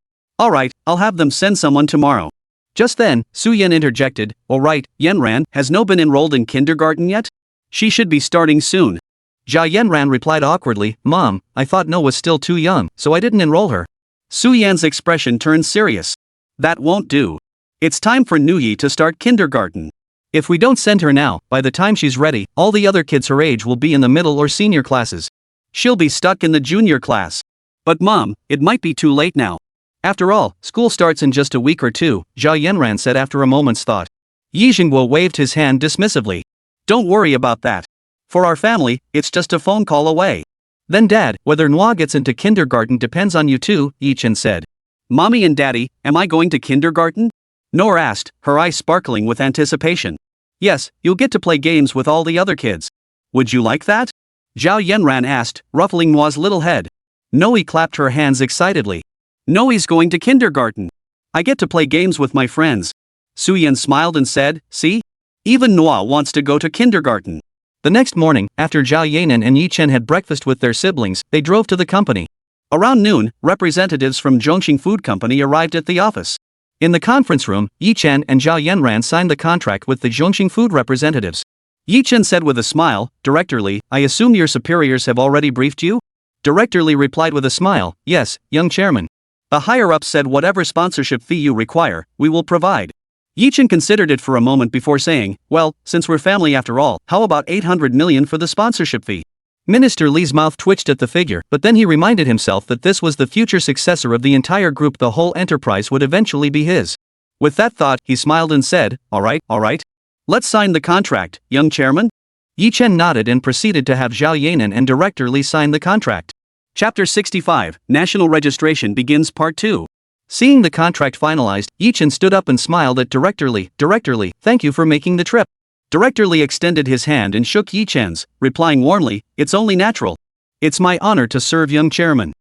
Alright, I'll have them send someone tomorrow. Just then, Su Yan interjected, alright, Yanran, Has No been enrolled in kindergarten yet? She should be starting soon. Zhao Yanran replied awkwardly, Mom, I thought No was still too young, so I didn't enroll her. Su Yan's expression turned serious. That won't do. It's time for Nuoyi to start kindergarten. If we don't send her now, by the time she's ready, all the other kids her age will be in the middle or senior classes. She'll be stuck in the junior class. But Mom, it might be too late now. After all, school starts in just a week or two, Zhao Yanran said after a moment's thought. Yijingwa waved his hand dismissively. Don't worry about that. For our family, it's just a phone call away. Then Dad, whether Nuoyi gets into kindergarten depends on you too, Chen said. Mommy and Daddy, am I going to kindergarten? Nor asked, her eyes sparkling with anticipation. Yes, you'll get to play games with all the other kids. Would you like that? Zhao Yanran asked, ruffling Nuoyi's little head. Nuoyi clapped her hands excitedly. Nuoyi's going to kindergarten. I get to play games with my friends. Su Yan smiled and said, see? Even Nuoyi wants to go to kindergarten. The next morning, after Zhao Yanran and Chen had breakfast with their siblings, they drove to the company. Around noon, representatives from Zhongqing Food Company arrived at the office. In the conference room, Chen and Zhao Yanran signed the contract with the Zhongqing Food representatives. Chen said with a smile, Director Li, I assume your superiors have already briefed you? Director Li replied with a smile, yes, young chairman. The higher-up said whatever sponsorship fee you require, we will provide. Chen considered it for a moment before saying, well, since we're family after all, how about 800 million for the sponsorship fee? Minister Li's mouth twitched at the figure, but then he reminded himself that this was the future successor of the entire group, the whole enterprise would eventually be his. With that thought, he smiled and said, alright. Let's sign the contract, young chairman. Chen nodded and proceeded to have Zhao Yanran and Director Li sign the contract. Chapter 65, National Registration begins Part 2. Seeing the contract finalized, Chen stood up and smiled at Director Li. Director Li, thank you for making the trip. Director Li extended his hand and shook Chen's, replying warmly, it's only natural. It's my honor to serve young chairman.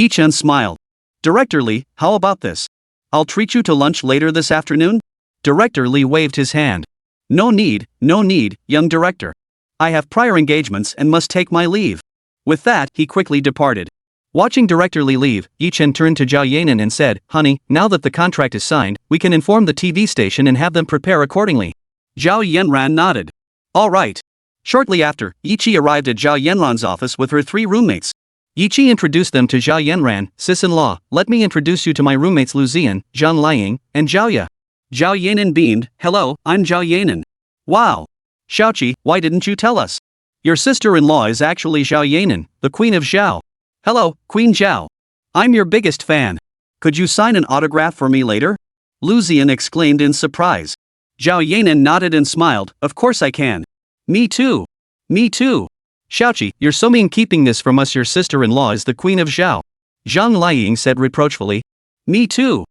Chen smiled. Director Li, how about this? I'll treat you to lunch later this afternoon? Director Li waved his hand. No need, young director. I have prior engagements and must take my leave. With that, he quickly departed. Watching Director Li leave, Chen turned to Zhao Yanran and said, honey, now that the contract is signed, we can inform the TV station and have them prepare accordingly. Zhao Yanran nodded. All right. Shortly after, Yi-Chi arrived at Zhao Yanran's office with her 3 roommates. Yi-Chi introduced them to Zhao Yanran, sis-in-law, let me introduce you to my roommates Lu Zian, Zhang Liying, and Zhao Ya. Zhao Yanran beamed, hello, I'm Zhao Yanran. Wow. Xiaoqi, why didn't you tell us? Your sister-in-law is actually Zhao Yanran, the Queen of Zhao. Hello, Queen Zhao. I'm your biggest fan. Could you sign an autograph for me later? Lu Zian exclaimed in surprise. Zhao Yanran nodded and smiled, of course I can. Me too. Xiaoqi, you're so mean keeping this from us. Your sister-in-law is the Queen of Zhao. Zhang Liying said reproachfully. Me too.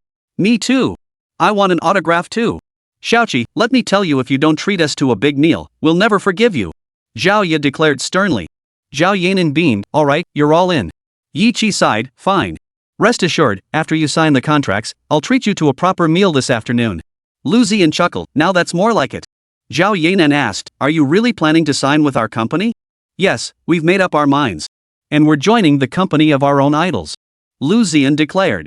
I want an autograph too. Xiaoqi, let me tell you, if you don't treat us to a big meal, we'll never forgive you. Zhao Ya declared sternly. Zhao Yanran beamed, alright, you're all in. Yi-Chi sighed, fine. Rest assured, after you sign the contracts, I'll treat you to a proper meal this afternoon. Lu Zian chuckled, now that's more like it. Zhao Yanran asked, are you really planning to sign with our company? Yes, we've made up our minds. and we're joining the company of our own idols. Lu Ziyan declared.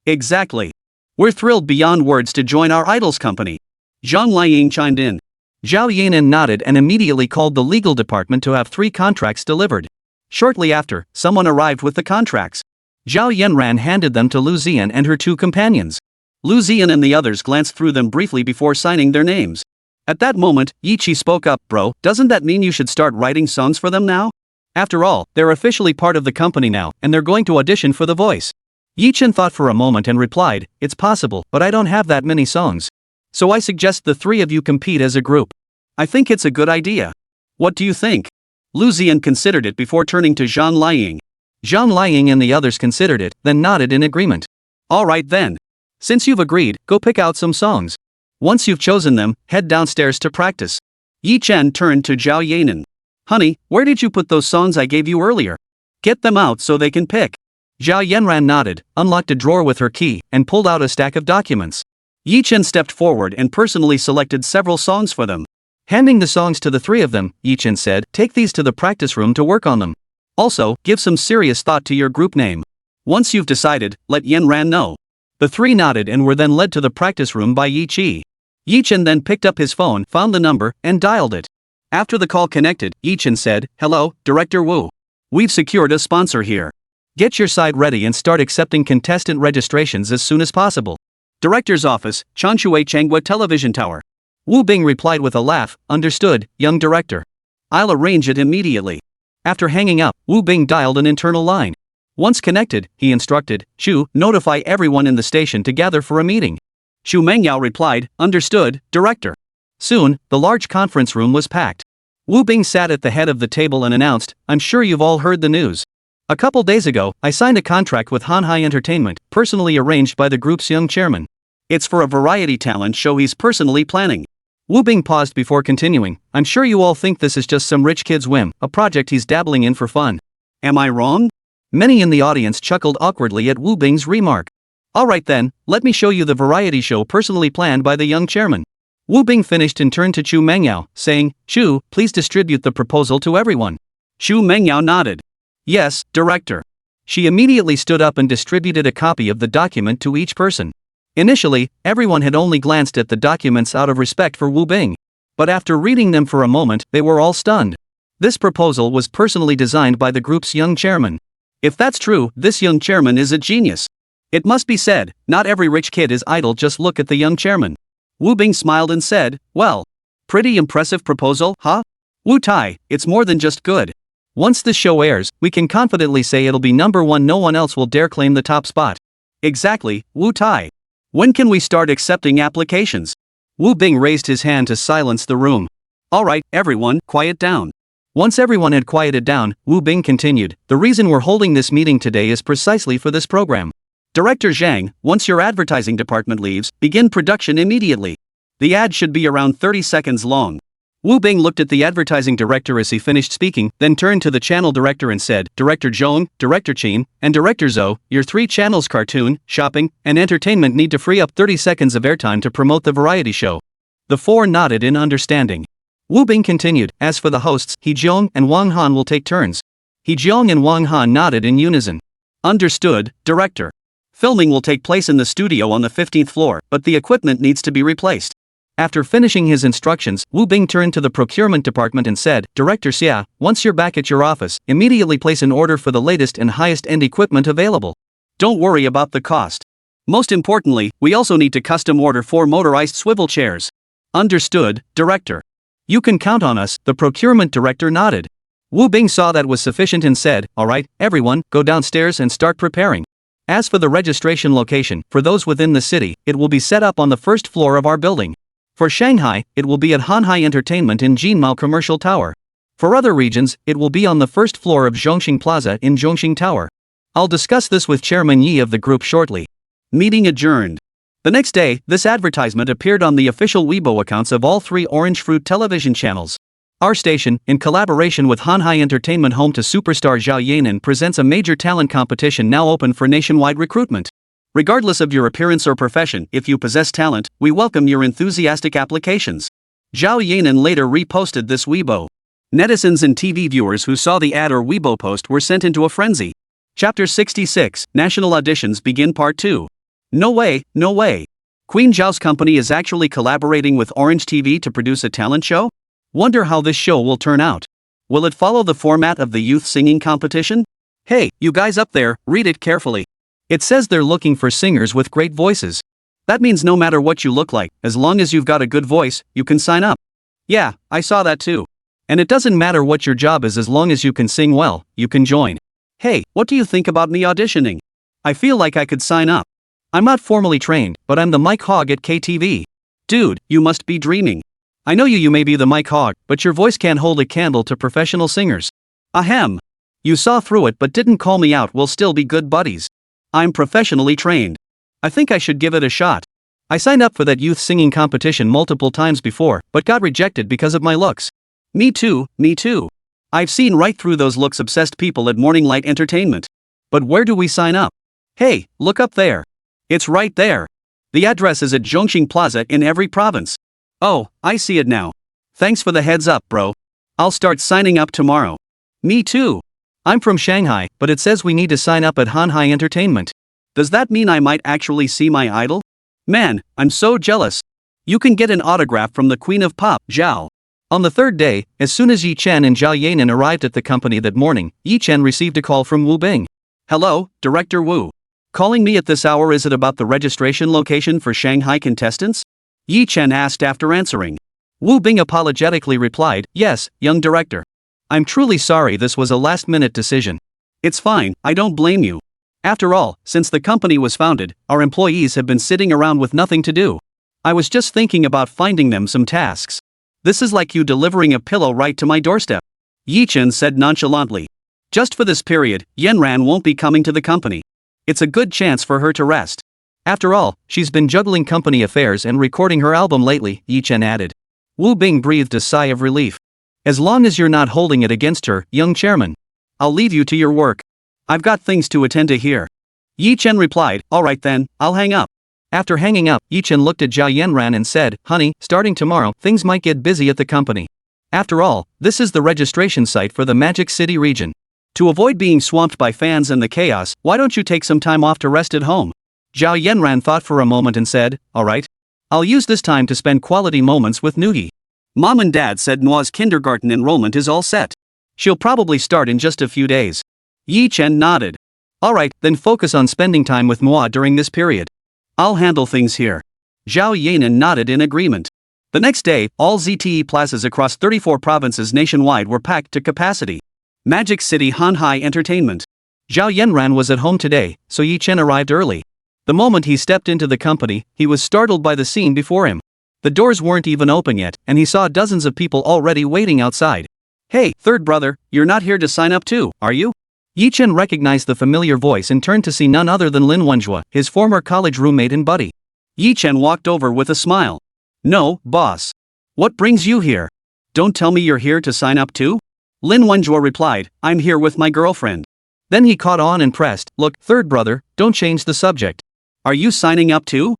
Exactly. We're thrilled beyond words to join our idols company. Zhang Liying chimed in. Zhao Yanran nodded and immediately called the legal department to have 3 contracts delivered. Shortly after, someone arrived with the contracts. Zhao Yanran handed them to Lu Ziyan and her 2 companions. Lu Ziyan and the others glanced through them briefly before signing their names. At that moment, Yiqi spoke up. Bro, doesn't that mean you should start writing songs for them now? After all, they're officially part of the company now, and they're going to audition for The Voice. Chen thought for a moment and replied, it's possible, but I don't have that many songs. So I suggest the 3 of you compete as a group. I think it's a good idea. What do you think? Lu Ziyan considered it before turning to Zhang Liying. Zhang Liying and the others considered it, then nodded in agreement. All right then. Since you've agreed, go pick out some songs. Once you've chosen them, head downstairs to practice. Chen turned to Zhao Yanran. Honey, where did you put those songs I gave you earlier? Get them out so they can pick. Zhao Yanran nodded, unlocked a drawer with her key, and pulled out a stack of documents. Chen stepped forward and personally selected several songs for them. Handing the songs to the 3 of them, Chen said, take these to the practice room to work on them. Also, give some serious thought to your group name. Once you've decided, let Yanran know. The 3 nodded and were then led to the practice room by Yiqi. Chen then picked up his phone, found the number, and dialed it. After the call connected, Chen said, hello, Director Wu. We've secured a sponsor here. Get your side ready and start accepting contestant registrations as soon as possible. Director's office, Chanshui Changhua Television Tower. Wu Bing replied with a laugh, understood, young director. I'll arrange it immediately. After hanging up, Wu Bing dialed an internal line. Once connected, he instructed, Shu, notify everyone in the station to gather for a meeting. Shu Mengyao replied, understood, director. Soon, the large conference room was packed. Wu Bing sat at the head of the table and announced, I'm sure you've all heard the news. A couple days ago, I signed a contract with Shanghai Entertainment, personally arranged by the group's young chairman. It's for a variety talent show he's personally planning. Wu Bing paused before continuing, I'm sure you all think this is just some rich kid's whim, a project he's dabbling in for fun. Am I wrong? Many in the audience chuckled awkwardly at Wu Bing's remark. Alright then, let me show you the variety show personally planned by the young chairman. Wu Bing finished and turned to Chu Mengyao, saying, Chu, please distribute the proposal to everyone. Chu Mengyao nodded. Yes, director. She immediately stood up and distributed a copy of the document to each person. Initially, everyone had only glanced at the documents out of respect for Wu Bing. But after reading them for a moment, they were all stunned. This proposal was personally designed by the group's young chairman. If that's true, this young chairman is a genius. It must be said, not every rich kid is idle. Just look at the young chairman. Wu Bing smiled and said, well, pretty impressive proposal, huh? Wu Tai, it's more than just good. Once this show airs, we can confidently say it'll be number 1. No one else will dare claim the top spot. Exactly, Wu Tai. When can we start accepting applications? Wu Bing raised his hand to silence the room. Alright, everyone, quiet down. Once everyone had quieted down, Wu Bing continued, the reason we're holding this meeting today is precisely for this program. Director Zhang, once your advertising department leaves, begin production immediately. The ad should be around 30 seconds long. Wu Bing looked at the advertising director as he finished speaking, then turned to the channel director and said, Director Zhong, Director Qin, and Director Zhou, your 3 channels cartoon, shopping, and entertainment need to free up 30 seconds of airtime to promote the variety show. The 4 nodded in understanding. Wu Bing continued, as for the hosts, He Jiong and Wang Han will take turns. He Jiong and Wang Han nodded in unison. Understood, director. Filming will take place in the studio on the 15th floor, but the equipment needs to be replaced. After finishing his instructions, Wu Bing turned to the procurement department and said, Director Xia, once you're back at your office, immediately place an order for the latest and highest-end equipment available. Don't worry about the cost. Most importantly, we also need to custom order 4 motorized swivel chairs. Understood, director. You can count on us, the procurement director nodded. Wu Bing saw that was sufficient and said, alright, everyone, go downstairs and start preparing. As for the registration location, for those within the city, it will be set up on the 1st floor of our building. For Shanghai, it will be at Shanghai Entertainment in Jinmao Commercial Tower. For other regions, it will be on the 1st floor of Zhongxing Plaza in Zhongxing Tower. I'll discuss this with Chairman Yi of the group shortly. Meeting adjourned. The next day, this advertisement appeared on the official Weibo accounts of all 3 Orange Fruit television channels. Our station, in collaboration with Shanghai Entertainment home to superstar Zhao Yanran, presents a major talent competition now open for nationwide recruitment. Regardless of your appearance or profession, if you possess talent, we welcome your enthusiastic applications. Zhao Yanran later reposted this Weibo. Netizens and TV viewers who saw the ad or Weibo post were sent into a frenzy. Chapter 66, National Auditions Begin Part 2. No way, no way. Queen Zhao's company is actually collaborating with Orange TV to produce a talent show? Wonder how this show will turn out. Will it follow the format of the youth singing competition? Hey, you guys up there, read it carefully. It says they're looking for singers with great voices. That means no matter what you look like, as long as you've got a good voice, you can sign up. Yeah, I saw that too. And it doesn't matter what your job is, as long as you can sing well, you can join. Hey, what do you think about me auditioning? I feel like I could sign up. I'm not formally trained, but I'm the mic hog at KTV. Dude, you must be dreaming. I know you may be the mic hog, but your voice can't hold a candle to professional singers. Ahem. You saw through it but didn't call me out, we'll still be good buddies. I'm professionally trained. I think I should give it a shot. I signed up for that youth singing competition multiple times before, but got rejected because of my looks. Me too, me too. I've seen right through those looks-obsessed people at Morning Light Entertainment. But where do we sign up? Hey, look up there. It's right there. The address is at Zhongxing Plaza in every province. Oh, I see it now. Thanks for the heads up, bro. I'll start signing up tomorrow. Me too. I'm from Shanghai, but it says we need to sign up at Shanghai Entertainment. Does that mean I might actually see my idol? Man, I'm so jealous. You can get an autograph from the Queen of Pop, Zhao. On the third day, as soon as Chen and Zhao Yanran arrived at the company that morning, Chen received a call from Wu Bing. Hello, Director Wu. Calling me at this hour, is it about the registration location for Shanghai contestants? Chen asked after answering. Wu Bing apologetically replied, yes, young director. I'm truly sorry, this was a last-minute decision. It's fine, I don't blame you. After all, since the company was founded, our employees have been sitting around with nothing to do. I was just thinking about finding them some tasks. This is like you delivering a pillow right to my doorstep. Chen said nonchalantly. Just for this period, Yanran won't be coming to the company. It's a good chance for her to rest. After all, she's been juggling company affairs and recording her album lately, Chen added. Wu Bing breathed a sigh of relief. As long as you're not holding it against her, young chairman. I'll leave you to your work. I've got things to attend to here. Chen replied, alright then, I'll hang up. After hanging up, Chen looked at Zhao Yanran and said, honey, starting tomorrow, things might get busy at the company. After all, this is the registration site for the Magic City region. To avoid being swamped by fans and the chaos, why don't you take some time off to rest at home? Zhao Yanran thought for a moment and said, alright. I'll use this time to spend quality moments with Nuoyi. Mom and Dad said Nuoyi's kindergarten enrollment is all set. She'll probably start in just a few days. Chen nodded. Alright, then focus on spending time with Nuoyi during this period. I'll handle things here. Zhao Yanran nodded in agreement. The next day, all ZTE plazas across 34 provinces nationwide were packed to capacity. Magic City Shanghai Entertainment. Zhao Yanran was at home today, so Chen arrived early. The moment he stepped into the company, he was startled by the scene before him. The doors weren't even open yet, and he saw dozens of people already waiting outside. Hey, third brother, you're not here to sign up too, are you? Chen recognized the familiar voice and turned to see none other than Lin Wenjue, his former college roommate and buddy. Chen walked over with a smile. No, boss. What brings you here? Don't tell me you're here to sign up too? Lin Wenjue replied, I'm here with my girlfriend. Then he caught on and pressed, look, third brother, don't change the subject. Are you signing up too?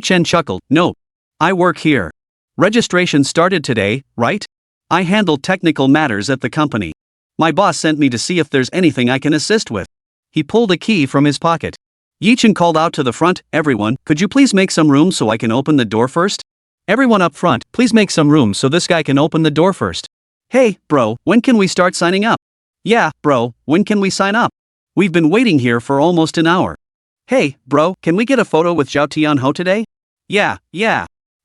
Chen chuckled, no. I work here. Registration started today, right? I handle technical matters at the company. My boss sent me to see if there's anything I can assist with. He pulled a key from his pocket. Chen called out to the front, everyone, could you please make some room so I can open the door first? Everyone up front, please make some room so this guy can open the door first. Hey, bro, when can we start signing up? Yeah, bro, when can we sign up? We've been waiting here for almost an hour. Hey, bro, can we get a photo with Zhao Tianho today? Yeah.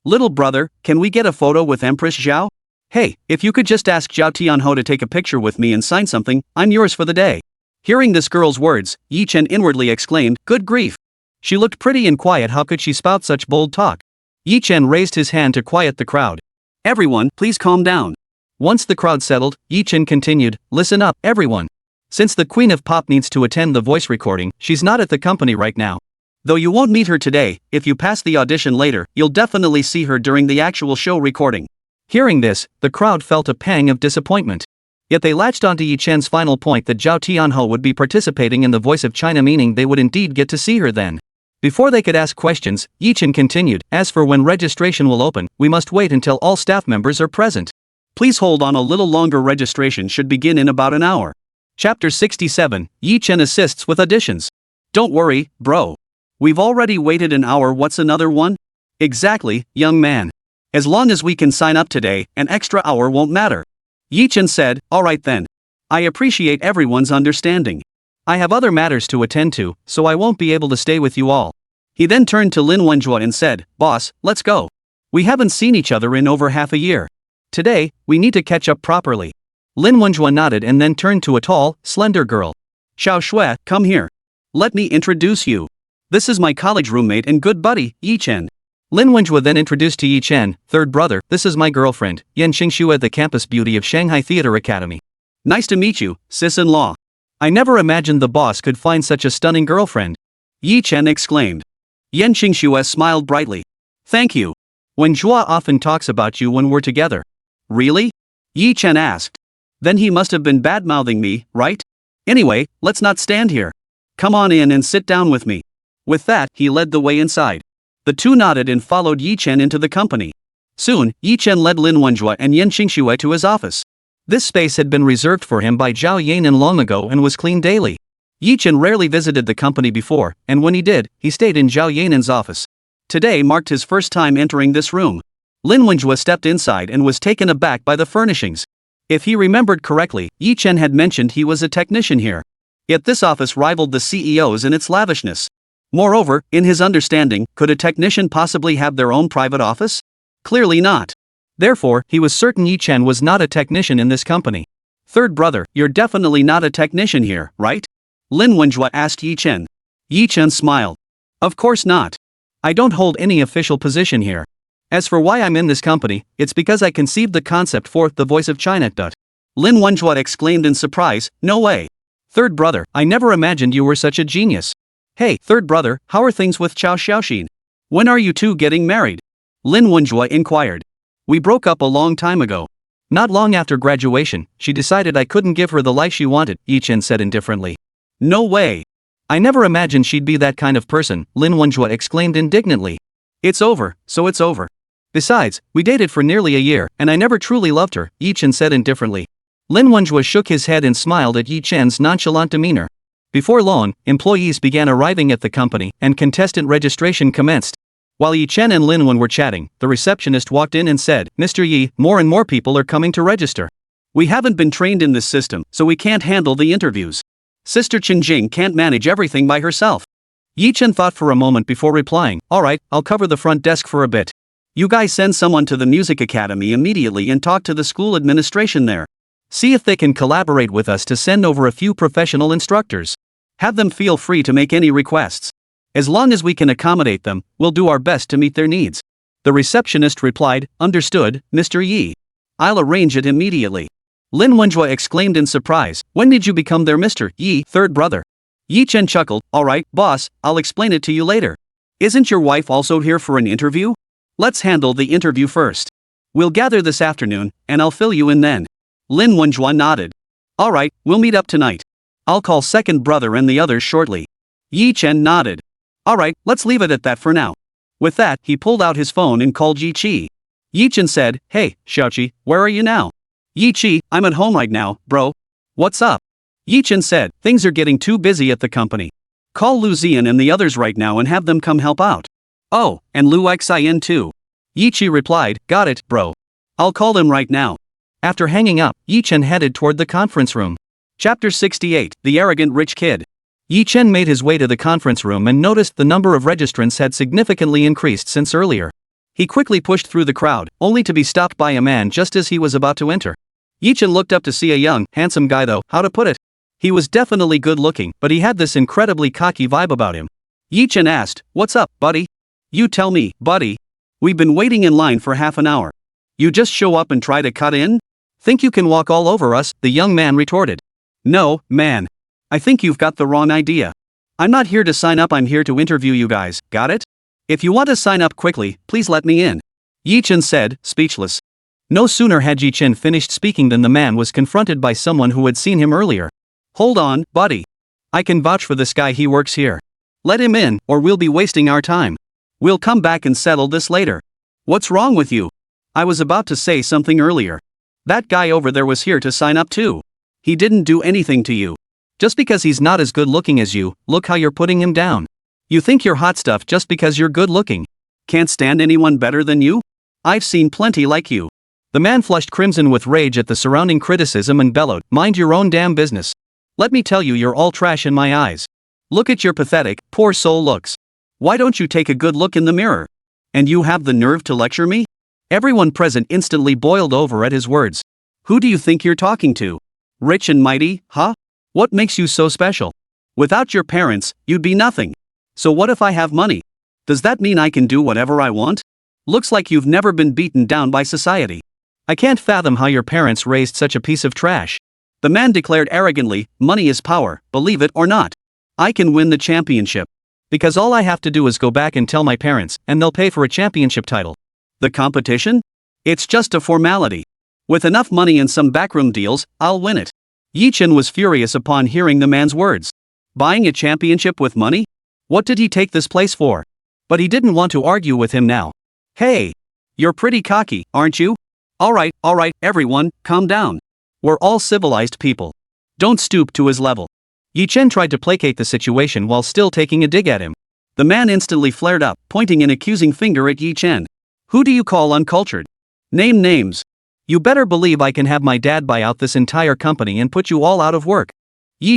Little brother, can we get a photo with Empress Zhao? Hey, if you could just ask Zhao Tianho to take a picture with me and sign something, I'm yours for the day. Hearing this girl's words, Chen inwardly exclaimed, good grief. She looked pretty and quiet, how could she spout such bold talk? Chen raised his hand to quiet the crowd. Everyone, please calm down. Once the crowd settled, Chen continued, listen up, everyone. Since the Queen of Pop needs to attend the voice recording, she's not at the company right now. Though you won't meet her today, if you pass the audition later, you'll definitely see her during the actual show recording. Hearing this, the crowd felt a pang of disappointment. Yet they latched onto Chen's final point that Zhao Tianho would be participating in the Voice of China, meaning they would indeed get to see her then. Before they could ask questions, Chen continued, as for when registration will open, we must wait until all staff members are present. Please hold on a little longer, registration should begin in about an hour. Chapter 67, Yi Chen assists with auditions. Don't worry, bro. We've already waited an hour, what's another one? Exactly, young man. As long as we can sign up today, an extra hour won't matter. Yi Chen said, alright then. I appreciate everyone's understanding. I have other matters to attend to, so I won't be able to stay with you all. He then turned to Lin Wenjue and said, Boss, let's go. We haven't seen each other in over half a year. Today, we need to catch up properly. Lin Wenjue nodded and then turned to a tall, slender girl. Xiao Shui, come here. Let me introduce you. This is my college roommate and good buddy, Yi Chen. Lin Wenjue then introduced to Yi Chen, third brother, this is my girlfriend, Yan Xingxue, the campus beauty of Shanghai Theater Academy. Nice to meet you, sis-in-law. I never imagined the boss could find such a stunning girlfriend. Yi Chen exclaimed. Yan Xingxue smiled brightly. Thank you. Wenjue often talks about you when we're together. Really? Yi Chen asked. Then he must have been bad-mouthing me, right? Anyway, let's not stand here. Come on in and sit down with me. With that, he led the way inside. The two nodded and followed Yi Chen into the company. Soon, Yi Chen led Lin Wenjue and Yan Xingxue to his office. This space had been reserved for him by Zhao Yanran long ago and was cleaned daily. Yi Chen rarely visited the company before, and when he did, he stayed in Zhao Yanran's office. Today marked his first time entering this room. Lin Wenjue stepped inside and was taken aback by the furnishings. If he remembered correctly, Yi Chen had mentioned he was a technician here. Yet this office rivaled the CEO's in its lavishness. Moreover, in his understanding, could a technician possibly have their own private office? Clearly not. Therefore, he was certain Yi Chen was not a technician in this company. Third brother, you're definitely not a technician here, right? Lin Wenjue asked Yi Chen. Yi Chen smiled. Of course not. I don't hold any official position here. As for why I'm in this company, it's because I conceived the concept for The Voice of China. Lin Wenjue exclaimed in surprise, no way. Third brother, I never imagined you were such a genius. Hey, third brother, how are things with Chao Xiaoxin? When are you two getting married? Lin Wenjue inquired. We broke up a long time ago. Not long after graduation, she decided I couldn't give her the life she wanted, Yi Chen said indifferently. No way. I never imagined she'd be that kind of person, Lin Wenjue exclaimed indignantly. It's over, so it's over. Besides, we dated for nearly a year, and I never truly loved her, Yi Chen said indifferently. Lin Wenjue shook his head and smiled at Yi Chen's nonchalant demeanor. Before long, employees began arriving at the company, and contestant registration commenced. While Yi Chen and Lin Wen were chatting, the receptionist walked in and said, Mr. Yi, more and more people are coming to register. We haven't been trained in this system, so we can't handle the interviews. Sister Qinjing can't manage everything by herself. Yi Chen thought for a moment before replying, alright, I'll cover the front desk for a bit. You guys send someone to the music academy immediately and talk to the school administration there. See if they can collaborate with us to send over a few professional instructors. Have them feel free to make any requests. As long as we can accommodate them, we'll do our best to meet their needs. The receptionist replied, understood, Mr. Yi. I'll arrange it immediately. Lin Wenjue exclaimed in surprise, when did you become their Mr. Yi, third brother? Yi Chen chuckled, alright, boss, I'll explain it to you later. Isn't your wife also here for an interview? Let's handle the interview first. We'll gather this afternoon, and I'll fill you in then. Lin Wenjue nodded. Alright, we'll meet up tonight. I'll call second brother and the others shortly. Yi Chen nodded. Alright, let's leave it at that for now. With that, he pulled out his phone and called Yi Qi. Yi Chen said, hey, Xiaoqi, where are you now? Yi Qi, I'm at home right now, bro. What's up? Yi Chen said, things are getting too busy at the company. Call Lu Zian and the others right now and have them come help out. Oh, and Lu Xian too. Yi Qi replied, got it, bro. I'll call them right now. After hanging up, Yi Chen headed toward the conference room. Chapter 68, The Arrogant Rich Kid. Yi Chen made his way to the conference room and noticed the number of registrants had significantly increased since earlier. He quickly pushed through the crowd, only to be stopped by a man just as he was about to enter. Yi Chen looked up to see a young, handsome guy though, how to put it. He was definitely good looking, but he had this incredibly cocky vibe about him. Yi Chen asked, what's up, buddy? You tell me, buddy. We've been waiting in line for half an hour. You just show up and try to cut in? Think you can walk all over us? The young man retorted. No, man. I think you've got the wrong idea. I'm not here to sign up, I'm here to interview you guys, got it? If you want to sign up quickly, please let me in. Yi Chen said, speechless. No sooner had Yi Chen finished speaking than the man was confronted by someone who had seen him earlier. Hold on, buddy. I can vouch for this guy, he works here. Let him in, or we'll be wasting our time. We'll come back and settle this later. What's wrong with you? I was about to say something earlier. That guy over there was here to sign up too. He didn't do anything to you. Just because he's not as good looking as you, look how you're putting him down. You think you're hot stuff just because you're good looking. Can't stand anyone better than you? I've seen plenty like you. The man flushed crimson with rage at the surrounding criticism and bellowed, mind your own damn business. Let me tell you, you're all trash in my eyes. Look at your pathetic, poor soul looks. Why don't you take a good look in the mirror? And you have the nerve to lecture me? Everyone present instantly boiled over at his words. Who do you think you're talking to? Rich and mighty, huh? What makes you so special? Without your parents, you'd be nothing. So what if I have money? Does that mean I can do whatever I want? Looks like you've never been beaten down by society. I can't fathom how your parents raised such a piece of trash. The man declared arrogantly, money is power, believe it or not. I can win the championship. Because all I have to do is go back and tell my parents, and they'll pay for a championship title. The competition? It's just a formality. With enough money and some backroom deals, I'll win it. Chen was furious upon hearing the man's words. Buying a championship with money? What did he take this place for? But he didn't want to argue with him now. Hey! You're pretty cocky, aren't you? Alright, everyone, calm down. We're all civilized people. Don't stoop to his level. Chen tried to placate the situation while still taking a dig at him. The man instantly flared up, pointing an accusing finger at Chen. Who do you call uncultured? Name names. You better believe I can have my dad buy out this entire company and put you all out of work.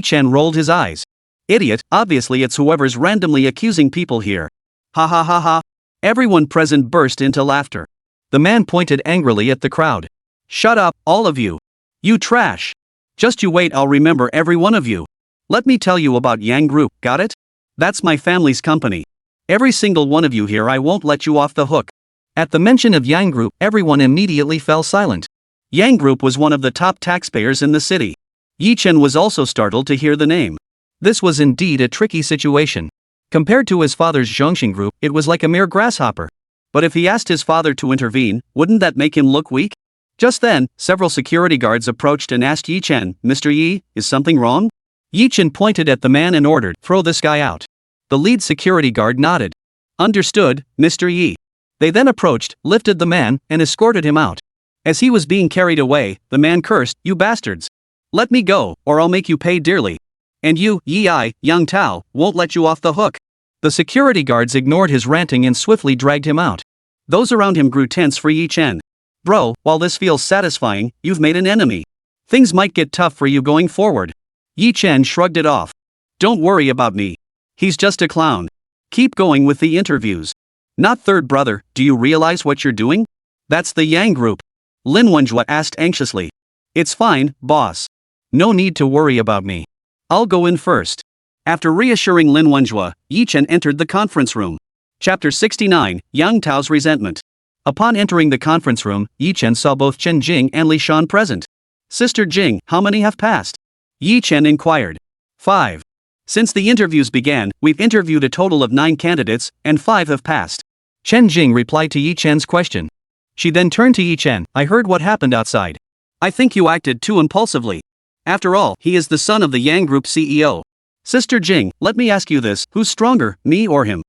Chen rolled his eyes. Idiot, obviously it's whoever's randomly accusing people here. Ha ha ha ha. Everyone present burst into laughter. The man pointed angrily at the crowd. Shut up, all of you. You trash. Just you wait, I'll remember every one of you. Let me tell you about Yang Group, got it? That's my family's company. Every single one of you here, I won't let you off the hook. At the mention of Yang Group, everyone immediately fell silent. Yang Group was one of the top taxpayers in the city. Chen was also startled to hear the name. This was indeed a tricky situation. Compared to his father's Zhongxing Group, it was like a mere grasshopper. But if he asked his father to intervene, wouldn't that make him look weak? Just then, several security guards approached and asked Chen, Mr. Yi, is something wrong? Chen pointed at the man and ordered, throw this guy out. The lead security guard nodded. Understood, Mr. Yi. They then approached, lifted the man, and escorted him out. As he was being carried away, the man cursed, you bastards. Let me go, or I'll make you pay dearly. And you, Young Tao, won't let you off the hook. The security guards ignored his ranting and swiftly dragged him out. Those around him grew tense for Chen. Bro, while this feels satisfying, you've made an enemy. Things might get tough for you going forward. Chen shrugged it off. Don't worry about me. He's just a clown. Keep going with the interviews. Not third brother, do you realize what you're doing? That's the Yang Group. Lin Wenjua asked anxiously. It's fine, boss. No need to worry about me. I'll go in first. After reassuring Lin Wenjua, Chen entered the conference room. Chapter 69, Yang Tao's Resentment. Upon entering the conference room, Chen saw both Chen Jing and Li Shan present. Sister Jing, how many have passed? Chen inquired. 5. Since the interviews began, we've interviewed a total of 9 candidates, and 5 have passed. Chen Jing replied to Chen's question. She then turned to Chen, I heard what happened outside. I think you acted too impulsively. After all, he is the son of the Yang Group CEO. Sister Jing, let me ask you this, who's stronger, me or him?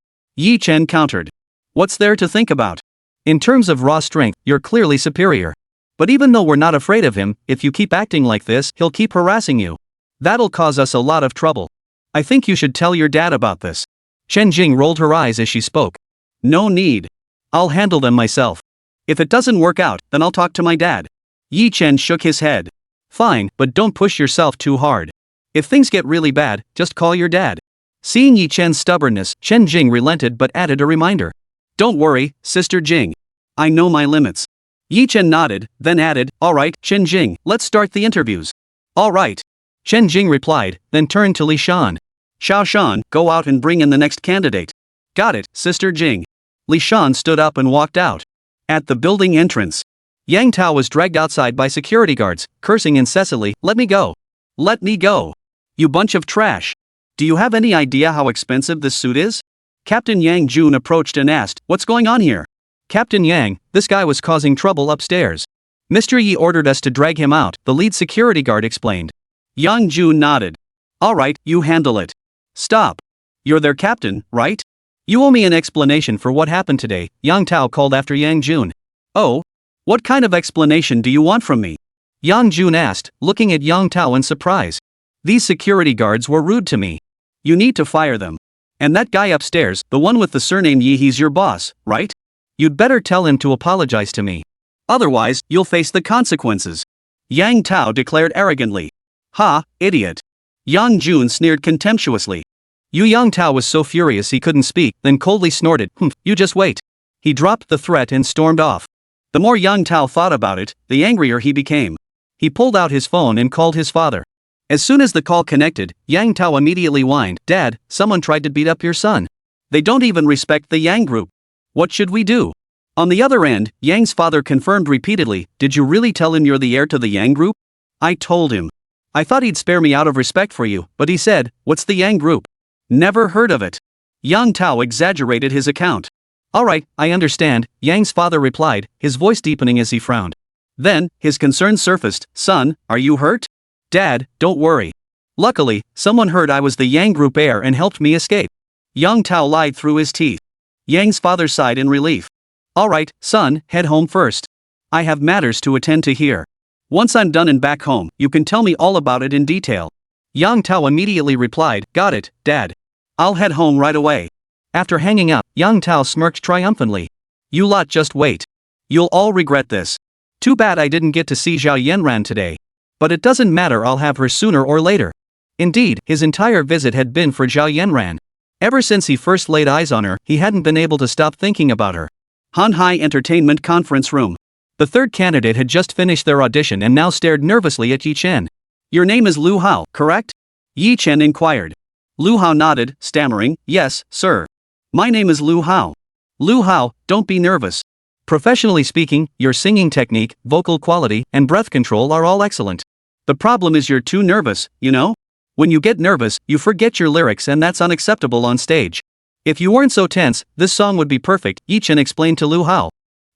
Chen countered. What's there to think about? In terms of raw strength, you're clearly superior. But even though we're not afraid of him, if you keep acting like this, he'll keep harassing you. That'll cause us a lot of trouble. I think you should tell your dad about this. Chen Jing rolled her eyes as she spoke. No need. I'll handle them myself. If it doesn't work out, then I'll talk to my dad. Chen shook his head. Fine, but don't push yourself too hard. If things get really bad, just call your dad. Seeing Chen's stubbornness, Chen Jing relented but added a reminder. Don't worry, Sister Jing. I know my limits. Chen nodded, then added, alright, Chen Jing, let's start the interviews. Alright. Chen Jing replied, then turned to Li Shan. Xiao Shan, go out and bring in the next candidate. Got it, Sister Jing. Li Shan stood up and walked out. At the building entrance, Yang Tao was dragged outside by security guards, cursing incessantly, let me go. Let me go. You bunch of trash. Do you have any idea how expensive this suit is? Captain Yang Jun approached and asked, what's going on here? Captain Yang, this guy was causing trouble upstairs. Mr. Yi ordered us to drag him out, the lead security guard explained. Yang Jun nodded. Alright, you handle it. Stop. You're their captain, right? You owe me an explanation for what happened today, Yang Tao called after Yang Jun. Oh? What kind of explanation do you want from me? Yang Jun asked, looking at Yang Tao in surprise. These security guards were rude to me. You need to fire them. And that guy upstairs, the one with the surname Yi, he's your boss, right? You'd better tell him to apologize to me. Otherwise, you'll face the consequences. Yang Tao declared arrogantly. Ha, idiot. Yang Jun sneered contemptuously. Yang Tao was so furious he couldn't speak, then coldly snorted, you just wait. He dropped the threat and stormed off. The more Yang Tao thought about it, the angrier he became. He pulled out his phone and called his father. As soon as the call connected, Yang Tao immediately whined, Dad, someone tried to beat up your son. They don't even respect the Yang group. What should we do? On the other end, Yang's father confirmed repeatedly, did you really tell him you're the heir to the Yang group? I told him. I thought he'd spare me out of respect for you, but he said, what's the Yang group? Never heard of it. Yang Tao exaggerated his account. Alright, I understand, Yang's father replied, his voice deepening as he frowned. Then, his concern surfaced, son, are you hurt? Dad, don't worry. Luckily, someone heard I was the Yang group heir and helped me escape. Yang Tao lied through his teeth. Yang's father sighed in relief. Alright, son, head home first. I have matters to attend to here. Once I'm done and back home, you can tell me all about it in detail. Yang Tao immediately replied, got it, Dad. I'll head home right away. After hanging up, Yang Tao smirked triumphantly. You lot just wait. You'll all regret this. Too bad I didn't get to see Zhao Yanran today. But it doesn't matter, I'll have her sooner or later. Indeed, his entire visit had been for Zhao Yanran. Ever since he first laid eyes on her, he hadn't been able to stop thinking about her. Shanghai Entertainment Conference Room. The third candidate had just finished their audition and now stared nervously at Yi Chen. Your name is Lu Hao, correct? Yi Chen inquired. Lu Hao nodded, stammering, yes, sir. My name is Lu Hao. Lu Hao, don't be nervous. Professionally speaking, your singing technique, vocal quality, and breath control are all excellent. The problem is you're too nervous, you know? When you get nervous, you forget your lyrics and that's unacceptable on stage. If you weren't so tense, this song would be perfect, Yi Chen explained to Lu Hao.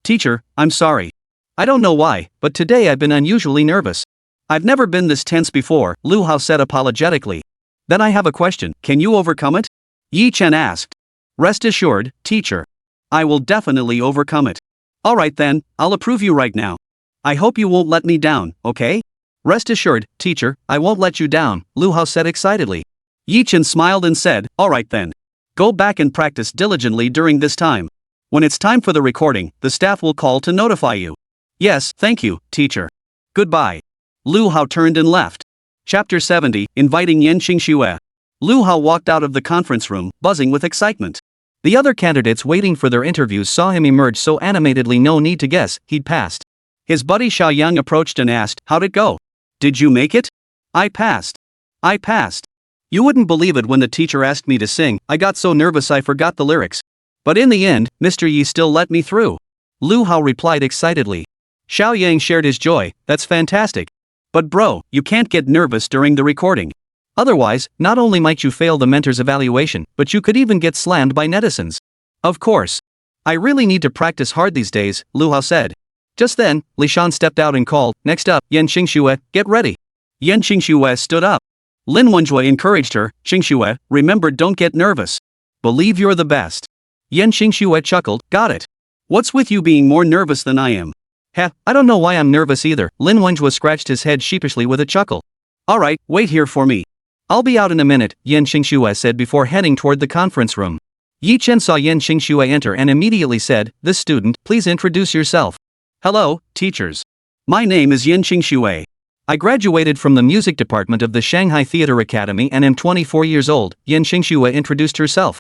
Teacher, I'm sorry. I don't know why, but today I've been unusually nervous. I've never been this tense before, Lu Hao said apologetically. Then I have a question, can you overcome it? Yi Chen asked. Rest assured, teacher. I will definitely overcome it. Alright then, I'll approve you right now. I hope you won't let me down, okay? Rest assured, teacher, I won't let you down, Lu Hao said excitedly. Yi Chen smiled and said, alright then. Go back and practice diligently during this time. When it's time for the recording, the staff will call to notify you. Yes, thank you, teacher. Goodbye. Lu Hao turned and left. Chapter 70, Inviting Yan Xingxue. Lu Hao walked out of the conference room, buzzing with excitement. The other candidates waiting for their interviews saw him emerge so animatedly no need to guess, he'd passed. His buddy Xiao Yang approached and asked, how'd it go? Did you make it? I passed. I passed. You wouldn't believe it when the teacher asked me to sing, I got so nervous I forgot the lyrics. But in the end, Mr. Yi still let me through. Lu Hao replied excitedly. Xiao Yang shared his joy, that's fantastic. But bro, you can't get nervous during the recording. Otherwise, not only might you fail the mentor's evaluation, but you could even get slammed by netizens. Of course. I really need to practice hard these days, Lu Hao said. Just then, Li Shan stepped out and called, next up, Yan Xingxue, get ready. Yan Xingxue stood up. Lin Wenjue encouraged her, Xingxue, remember don't get nervous. Believe you're the best. Yan Xingxue chuckled, got it. What's with you being more nervous than I am? Heh, I don't know why I'm nervous either, Lin Wenjue scratched his head sheepishly with a chuckle. Alright, wait here for me. I'll be out in a minute, Yan Xingxue said before heading toward the conference room. Yi Chen saw Yan Xingxue enter and immediately said, this student, please introduce yourself. Hello, teachers. My name is Yan Xingxue. I graduated from the music department of the Shanghai Theater Academy and am 24 years old, Yan Xingxue introduced herself.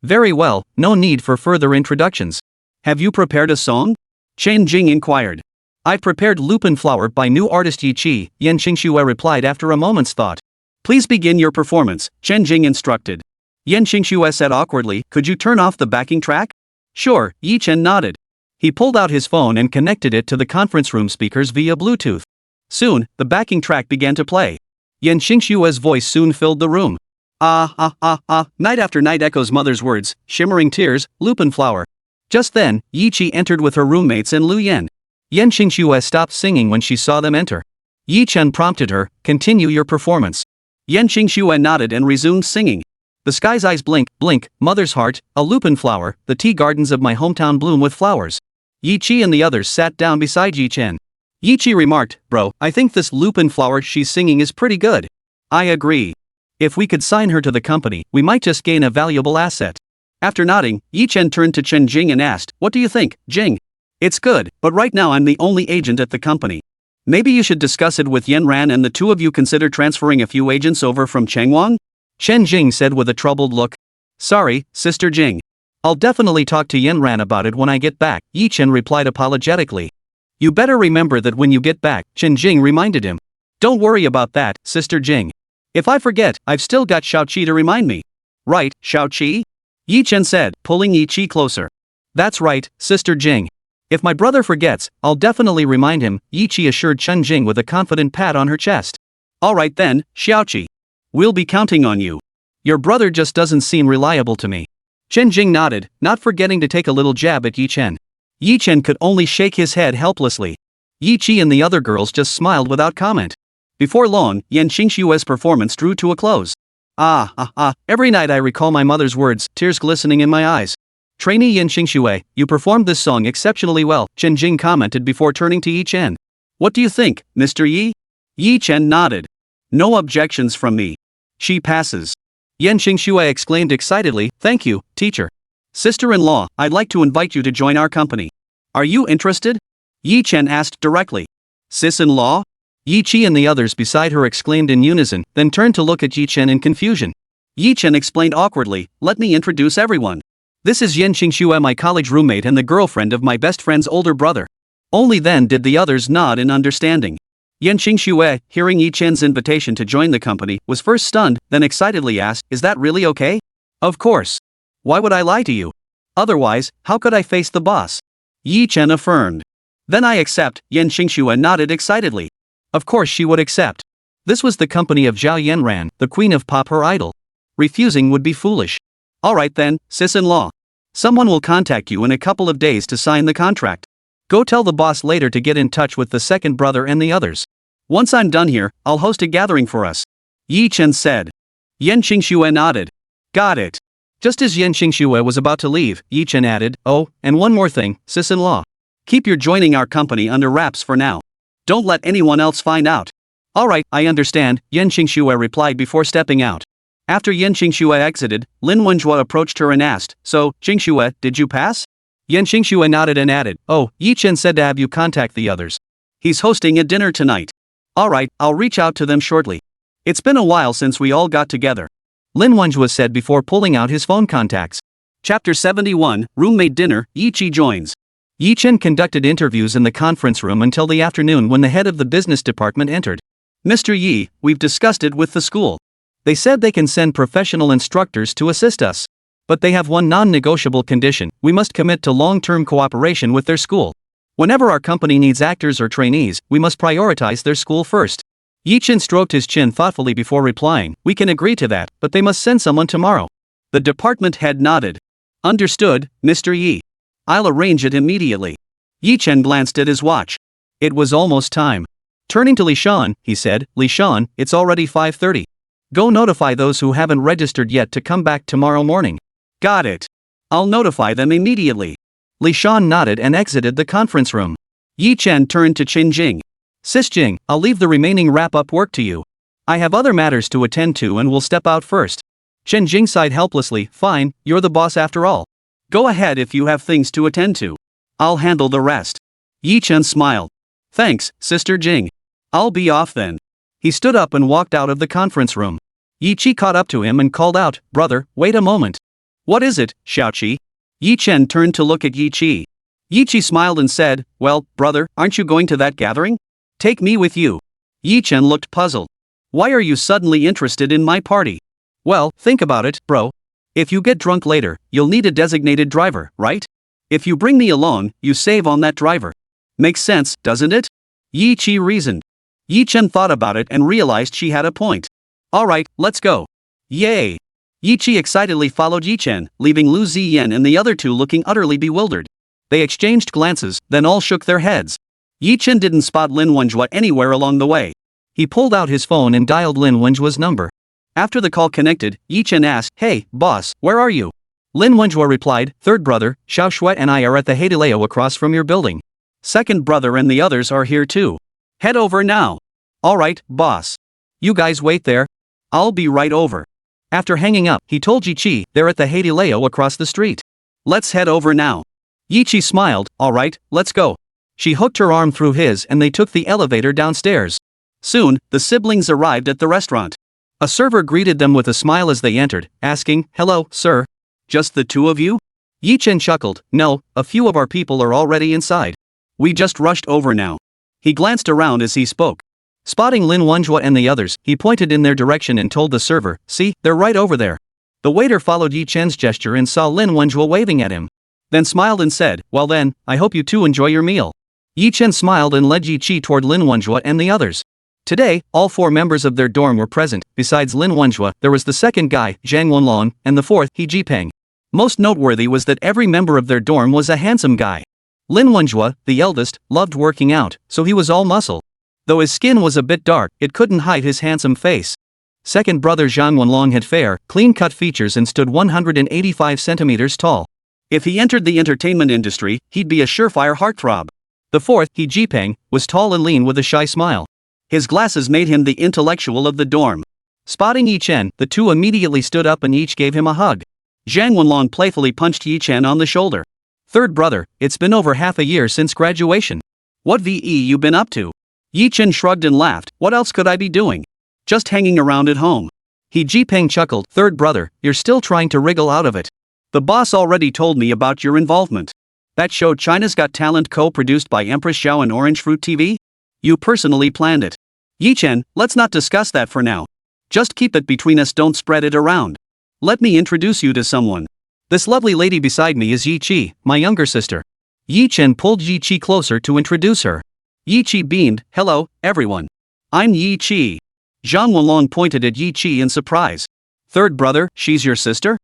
Very well, no need for further introductions. Have you prepared a song? Chen Jing inquired. I've prepared Lupin Flower by new artist Yi Qi, Yan Xingxue replied after a moment's thought. Please begin your performance, Chen Jing instructed. Yan Xingxue said awkwardly, could you turn off the backing track? Sure, Yi Chen nodded. He pulled out his phone and connected it to the conference room speakers via Bluetooth. Soon, the backing track began to play. Yan Xingxue's voice soon filled the room. Night after night echoes mother's words, shimmering tears, Lupin Flower. Just then, Yi Qi entered with her roommates and Lu Yan. Yan Xingxue stopped singing when she saw them enter. Yi Chen prompted her, continue your performance. Yan Xingxue nodded and resumed singing. The sky's eyes blink, blink, mother's heart, a lupin flower, the tea gardens of my hometown bloom with flowers. Yi Qi and the others sat down beside Yi Chen. Yichi remarked, bro, I think this lupin flower she's singing is pretty good. I agree. If we could sign her to the company, we might just gain a valuable asset. After nodding, Chen turned to Chen Jing and asked, what do you think, Jing? It's good, but right now I'm the only agent at the company. Maybe you should discuss it with Yanran and the two of you consider transferring a few agents over from Changwang? Chen Jing said with a troubled look. Sorry, Sister Jing. I'll definitely talk to Yanran about it when I get back, Yi Chen replied apologetically. You better remember that when you get back, Chen Jing reminded him. Don't worry about that, Sister Jing. If I forget, I've still got Xiaoqi to remind me. Right, Xiaoqi? Yi Chen said, pulling Yi Qi closer. That's right, Sister Jing. If my brother forgets, I'll definitely remind him, Yi Qi assured Chen Jing with a confident pat on her chest. Alright then, Xiaoqi. We'll be counting on you. Your brother just doesn't seem reliable to me. Chen Jing nodded, not forgetting to take a little jab at Yi Chen. Yi Chen could only shake his head helplessly. Yi Qi and the other girls just smiled without comment. Before long, Yan Xingshue's performance drew to a close. Every night I recall my mother's words, tears glistening in my eyes. Trainee Yan Xingxue, you performed this song exceptionally well, Chen Jing commented before turning to Yi Chen. What do you think, Mr. Yi? Yi Chen nodded. No objections from me. She passes. Yan Xingxue exclaimed excitedly, thank you, teacher. Sister-in-law, I'd like to invite you to join our company. Are you interested? Yi Chen asked directly. Sis-in-law? Yi Qi and the others beside her exclaimed in unison, then turned to look at Yi Chen in confusion. Yi Chen explained awkwardly, let me introduce everyone. This is Yan Xingxue, my college roommate and the girlfriend of my best friend's older brother. Only then did the others nod in understanding. Yan Xingxue, hearing Yi Chen's invitation to join the company, was first stunned, then excitedly asked, is that really okay? Of course. Why would I lie to you? Otherwise, how could I face the boss? Yi Chen affirmed. Then I accept, Yan Xingxue nodded excitedly. Of course she would accept. This was the company of Zhao Yanran, the queen of pop, her idol. Refusing would be foolish. Alright then, sis-in-law. Someone will contact you in a couple of days to sign the contract. Go tell the boss later to get in touch with the second brother and the others. Once I'm done here, I'll host a gathering for us. Yi Chen said. Yan Xingxue nodded. Got it. Just as Yan Xingxue was about to leave, Yi Chen added, oh, and one more thing, sis-in-law. Keep your joining our company under wraps for now. Don't let anyone else find out. Alright, I understand, Yan Xingxue replied before stepping out. After Yan Xingxue exited, Lin Wenjue approached her and asked, so, Xingxue, did you pass? Yan Xingxue nodded and added, oh, Yi Chen said to have you contact the others. He's hosting a dinner tonight. Alright, I'll reach out to them shortly. It's been a while since we all got together. Lin Wenjue said before pulling out his phone contacts. Chapter 71, Roommate Dinner, Yi Qi joins. Yi Chen conducted interviews in the conference room until the afternoon when the head of the business department entered. Mr. Yi, we've discussed it with the school. They said they can send professional instructors to assist us. But they have one non-negotiable condition, we must commit to long-term cooperation with their school. Whenever our company needs actors or trainees, we must prioritize their school first. Yi Chen stroked his chin thoughtfully before replying, we can agree to that, but they must send someone tomorrow. The department head nodded. Understood, Mr. Yi. I'll arrange it immediately. Yi Chen glanced at his watch. It was almost time. Turning to Li Shan, he said, Li Shan, it's already 5:30. Go notify those who haven't registered yet to come back tomorrow morning. Got it. I'll notify them immediately. Li Shan nodded and exited the conference room. Yi Chen turned to Chen Jing. Sis Jing, I'll leave the remaining wrap-up work to you. I have other matters to attend to and will step out first. Chen Jing sighed helplessly, fine, you're the boss after all. Go ahead if you have things to attend to. I'll handle the rest. Yi Chen smiled. Thanks, Sister Jing. I'll be off then. He stood up and walked out of the conference room. Yi Qi caught up to him and called out, brother, wait a moment. What is it, Xiaoqi? Yi Chen turned to look at Yi Qi. Yi Qi smiled and said, well, brother, aren't you going to that gathering? Take me with you. Yi Chen looked puzzled. Why are you suddenly interested in my party? Well, think about it, bro. If you get drunk later, you'll need a designated driver, right? If you bring me along, you save on that driver. Makes sense, doesn't it? Yi Qi reasoned. Yi Chen thought about it and realized she had a point. Alright, let's go. Yay! Yi Qi excitedly followed Yi Chen, leaving Lu Ziyan and the other two looking utterly bewildered. They exchanged glances, then all shook their heads. Yi Chen didn't spot Lin Wenjue anywhere along the way. He pulled out his phone and dialed Lin Wenjue's number. After the call connected, Yi Chen asked, hey, boss, where are you? Lin Wenjue replied, third brother, Xiao Shui and I are at the Heideleo across from your building. Second brother and the others are here too. Head over now. Alright, boss. You guys wait there. I'll be right over. After hanging up, he told Yichi they're at the Haidileo across the street. Let's head over now. Yichi smiled, alright, let's go. She hooked her arm through his and they took the elevator downstairs. Soon, the siblings arrived at the restaurant. A server greeted them with a smile as they entered, asking, hello, sir. Just the two of you? Chen chuckled, no, a few of our people are already inside. We just rushed over now. He glanced around as he spoke. Spotting Lin Wenjue and the others, he pointed in their direction and told the server, see, they're right over there. The waiter followed Chen's gesture and saw Lin Wenjue waving at him. Then smiled and said, well then, I hope you two enjoy your meal. Chen smiled and led Yichi toward Lin Wenjue and the others. Today, all 4 members of their dorm were present. Besides Lin Wenjue, there was the second guy, Zhang Wenlong, and the fourth, He Jipeng. Most noteworthy was that every member of their dorm was a handsome guy. Lin Wenjue, the eldest, loved working out, so he was all muscle. Though his skin was a bit dark, it couldn't hide his handsome face. Second brother Zhang Wenlong had fair, clean-cut features and stood 185 centimeters tall. If he entered the entertainment industry, he'd be a surefire heartthrob. The fourth, He Jipeng, was tall and lean with a shy smile. His glasses made him the intellectual of the dorm. Spotting Chen, the two immediately stood up and each gave him a hug. Zhang Wenlong playfully punched Chen on the shoulder. Third brother, it's been over half a year since graduation. What VE you been up to? Chen shrugged and laughed, what else could I be doing? Just hanging around at home. He Jipeng chuckled, third brother, you're still trying to wriggle out of it. The boss already told me about your involvement. That show China's Got Talent co-produced by Empress Zhao and Orange Fruit TV? You personally planned it. Chen, let's not discuss that for now. Just keep it between us, don't spread it around. Let me introduce you to someone. This lovely lady beside me is Yichi, my younger sister. Chen pulled Yichi closer to introduce her. Yichi beamed, hello, everyone. I'm Yichi. Zhang Wenlong pointed at Yichi in surprise. Third brother, she's your sister?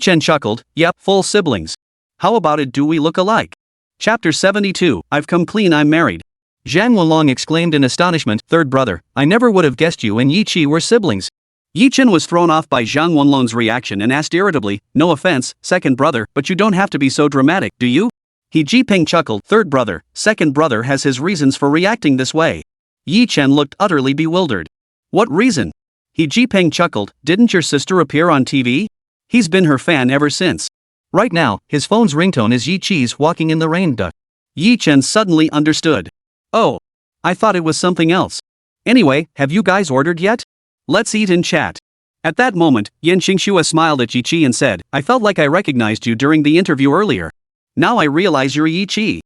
Chen chuckled, yep, full siblings. How about it, do we look alike? Chapter 72, I've come clean, I'm married. Zhang Wenlong exclaimed in astonishment, third brother, I never would have guessed you and Yichi were siblings. Chen was thrown off by Zhang Wenlong's reaction and asked irritably, no offense, second brother, but you don't have to be so dramatic, do you? He Jipeng chuckled, third brother, second brother has his reasons for reacting this way. Chen looked utterly bewildered. What reason? He Jipeng chuckled, didn't your sister appear on TV? He's been her fan ever since. Right now, his phone's ringtone is Yichi's walking in the rain duck. Chen suddenly understood. Oh. I thought it was something else. Anyway, have you guys ordered yet? Let's eat and chat. At that moment, Yan Xingxua smiled at Yichi and said, I felt like I recognized you during the interview earlier. Now I realize you're Yichi.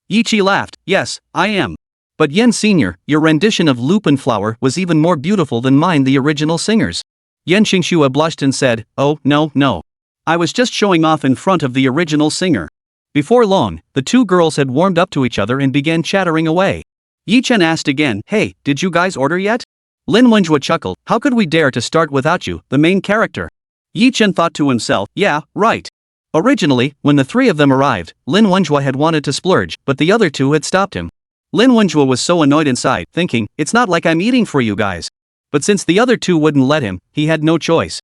Yichi laughed, yes, I am. But Yan Sr., your rendition of Lupin Flower was even more beautiful than mine, the original singers. Yan Xingxua blushed and said, oh, no. I was just showing off in front of the original singer. Before long, the two girls had warmed up to each other and began chattering away. Chen asked again, hey, did you guys order yet? Lin Wenjue chuckled, how could we dare to start without you, the main character? Chen thought to himself, yeah, right. Originally, when the three of them arrived, Lin Wenjue had wanted to splurge, but the other two had stopped him. Lin Wenjue was so annoyed inside, thinking, it's not like I'm eating for you guys. But since the other two wouldn't let him, he had no choice.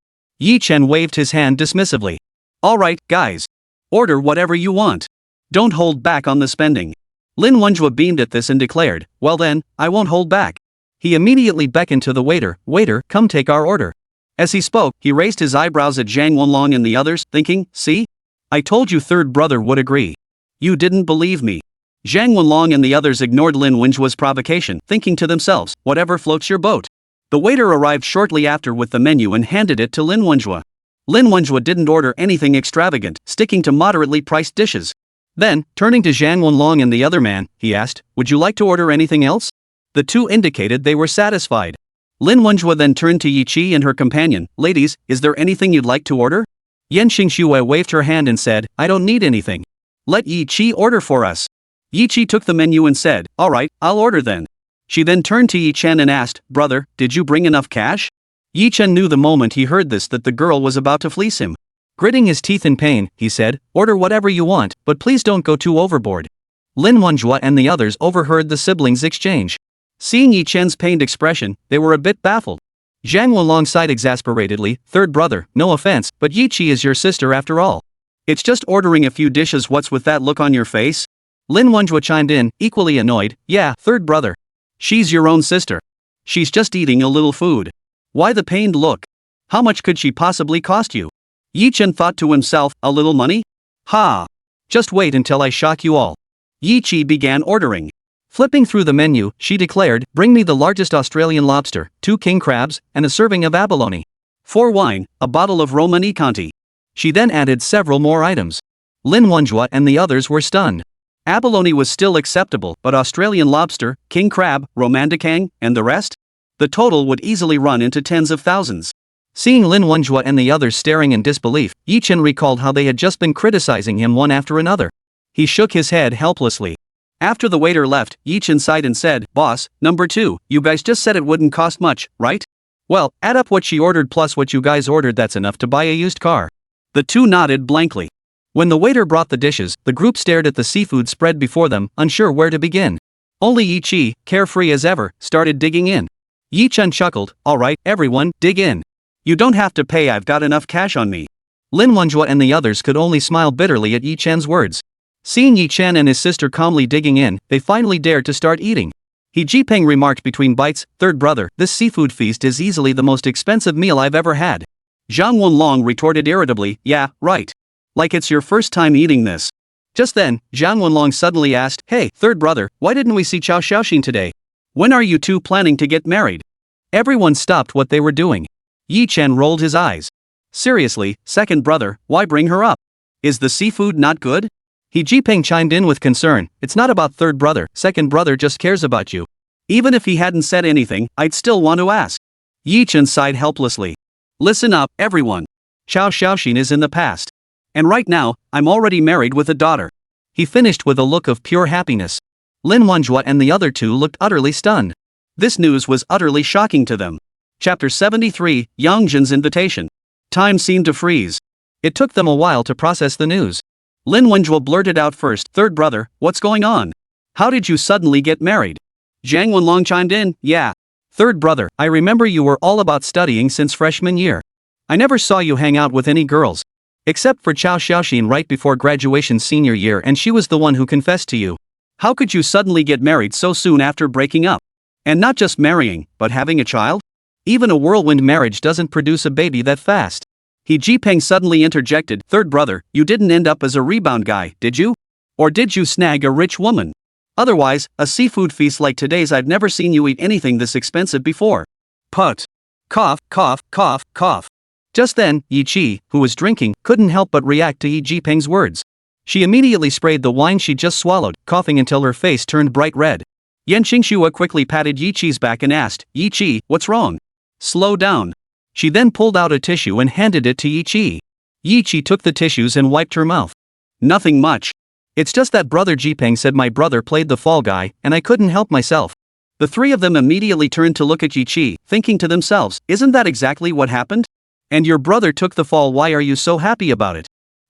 Chen waved his hand dismissively. Alright, guys. Order whatever you want. Don't hold back on the spending. Lin Wenjue beamed at this and declared, well then, I won't hold back. He immediately beckoned to the waiter, waiter, come take our order. As he spoke, he raised his eyebrows at Zhang Wenlong and the others, thinking, see? I told you third brother would agree. You didn't believe me. Zhang Wenlong and the others ignored Lin Wenjue's provocation, thinking to themselves, whatever floats your boat. The waiter arrived shortly after with the menu and handed it to Lin Wenjue. Lin Wenjue didn't order anything extravagant, sticking to moderately priced dishes. Then, turning to Zhang Wenlong and the other man, he asked, would you like to order anything else? The two indicated they were satisfied. Lin Wenjue then turned to Yichi and her companion, ladies, is there anything you'd like to order? Yan Xingxue waved her hand and said, I don't need anything. Let Yichi order for us. Yichi took the menu and said, alright, I'll order then. She then turned to Chen and asked, brother, did you bring enough cash? Chen knew the moment he heard this that the girl was about to fleece him. Gritting his teeth in pain, he said, order whatever you want, but please don't go too overboard. Lin Wenjue and the others overheard the siblings' exchange. Seeing Chen's pained expression, they were a bit baffled. Zhang Wenlong sighed exasperatedly, third brother, no offense, but Yichi is your sister after all. It's just ordering a few dishes, what's with that look on your face? Lin Wenjue chimed in, equally annoyed, yeah, third brother. She's your own sister. She's just eating a little food. Why the pained look? How much could she possibly cost you? Yi Chen thought to himself, a little money? Ha! Just wait until I shock you all. Yi Chi began ordering. Flipping through the menu, she declared, bring me the largest Australian lobster, 2 king crabs, and a serving of abalone. 4 wine, a bottle of Romanée Conti. She then added several more items. Lin Wenjue and the others were stunned. Abalone was still acceptable, but Australian lobster, king crab, romandicang, and the rest? The total would easily run into tens of thousands. Seeing Lin Wenjue and the others staring in disbelief, Yi Chen recalled how they had just been criticizing him one after another. He shook his head helplessly. After the waiter left, Yi Chen sighed and said, Boss, number 2, you guys just said it wouldn't cost much, right? Well, add up what she ordered plus what you guys ordered, that's enough to buy a used car. The two nodded blankly. When the waiter brought the dishes, the group stared at the seafood spread before them, unsure where to begin. Only Yi Chi, carefree as ever, started digging in. Yi Chen chuckled, alright, everyone, dig in. You don't have to pay, I've got enough cash on me. Lin Wenjue and the others could only smile bitterly at Yi Chen's words. Seeing Yi Chen and his sister calmly digging in, they finally dared to start eating. He Jipeng remarked between bites, third brother, this seafood feast is easily the most expensive meal I've ever had. Zhang Wenlong retorted irritably, yeah, right. Like it's your first time eating this. Just then, Zhang Wenlong suddenly asked, hey, third brother, why didn't we see Chao Xiaoxin today? When are you two planning to get married? Everyone stopped what they were doing. Yi Chen rolled his eyes. Seriously, second brother, why bring her up? Is the seafood not good? He Jipeng chimed in with concern, it's not about third brother, second brother just cares about you. Even if he hadn't said anything, I'd still want to ask. Yi Chen sighed helplessly. Listen up, everyone. Chao Xiaoxin is in the past. And right now, I'm already married with a daughter. He finished with a look of pure happiness. Lin Wenjue and the other two looked utterly stunned. This news was utterly shocking to them. Chapter 73, Yang Zhen's Invitation. Time seemed to freeze. It took them a while to process the news. Lin Wenjue blurted out first, third brother, what's going on? How did you suddenly get married? Zhang Wenlong chimed in, yeah. Third brother, I remember you were all about studying since freshman year. I never saw you hang out with any girls. Except for Chao Xiaoxin right before graduation senior year, and she was the one who confessed to you. How could you suddenly get married so soon after breaking up? And not just marrying, but having a child? Even a whirlwind marriage doesn't produce a baby that fast. He Jipeng suddenly interjected, third brother, you didn't end up as a rebound guy, did you? Or did you snag a rich woman? Otherwise, a seafood feast like today's I've never seen you eat anything this expensive before. Put. Cough, cough, cough, cough. Just then, Yi Chi, who was drinking, couldn't help but react to Yi Jipeng's words. She immediately sprayed the wine she just swallowed, coughing until her face turned bright red. Yan Qingxua quickly patted Yi Chi's back and asked, Yi Chi, what's wrong? Slow down. She then pulled out a tissue and handed it to Yi Chi. Yi Chi took the tissues and wiped her mouth. Nothing much. It's just that brother Jipeng said my brother played the fall guy, and I couldn't help myself. The three of them immediately turned to look at Yi Chi, thinking to themselves, isn't that exactly what happened? And your brother took the fall, why are you so happy about it?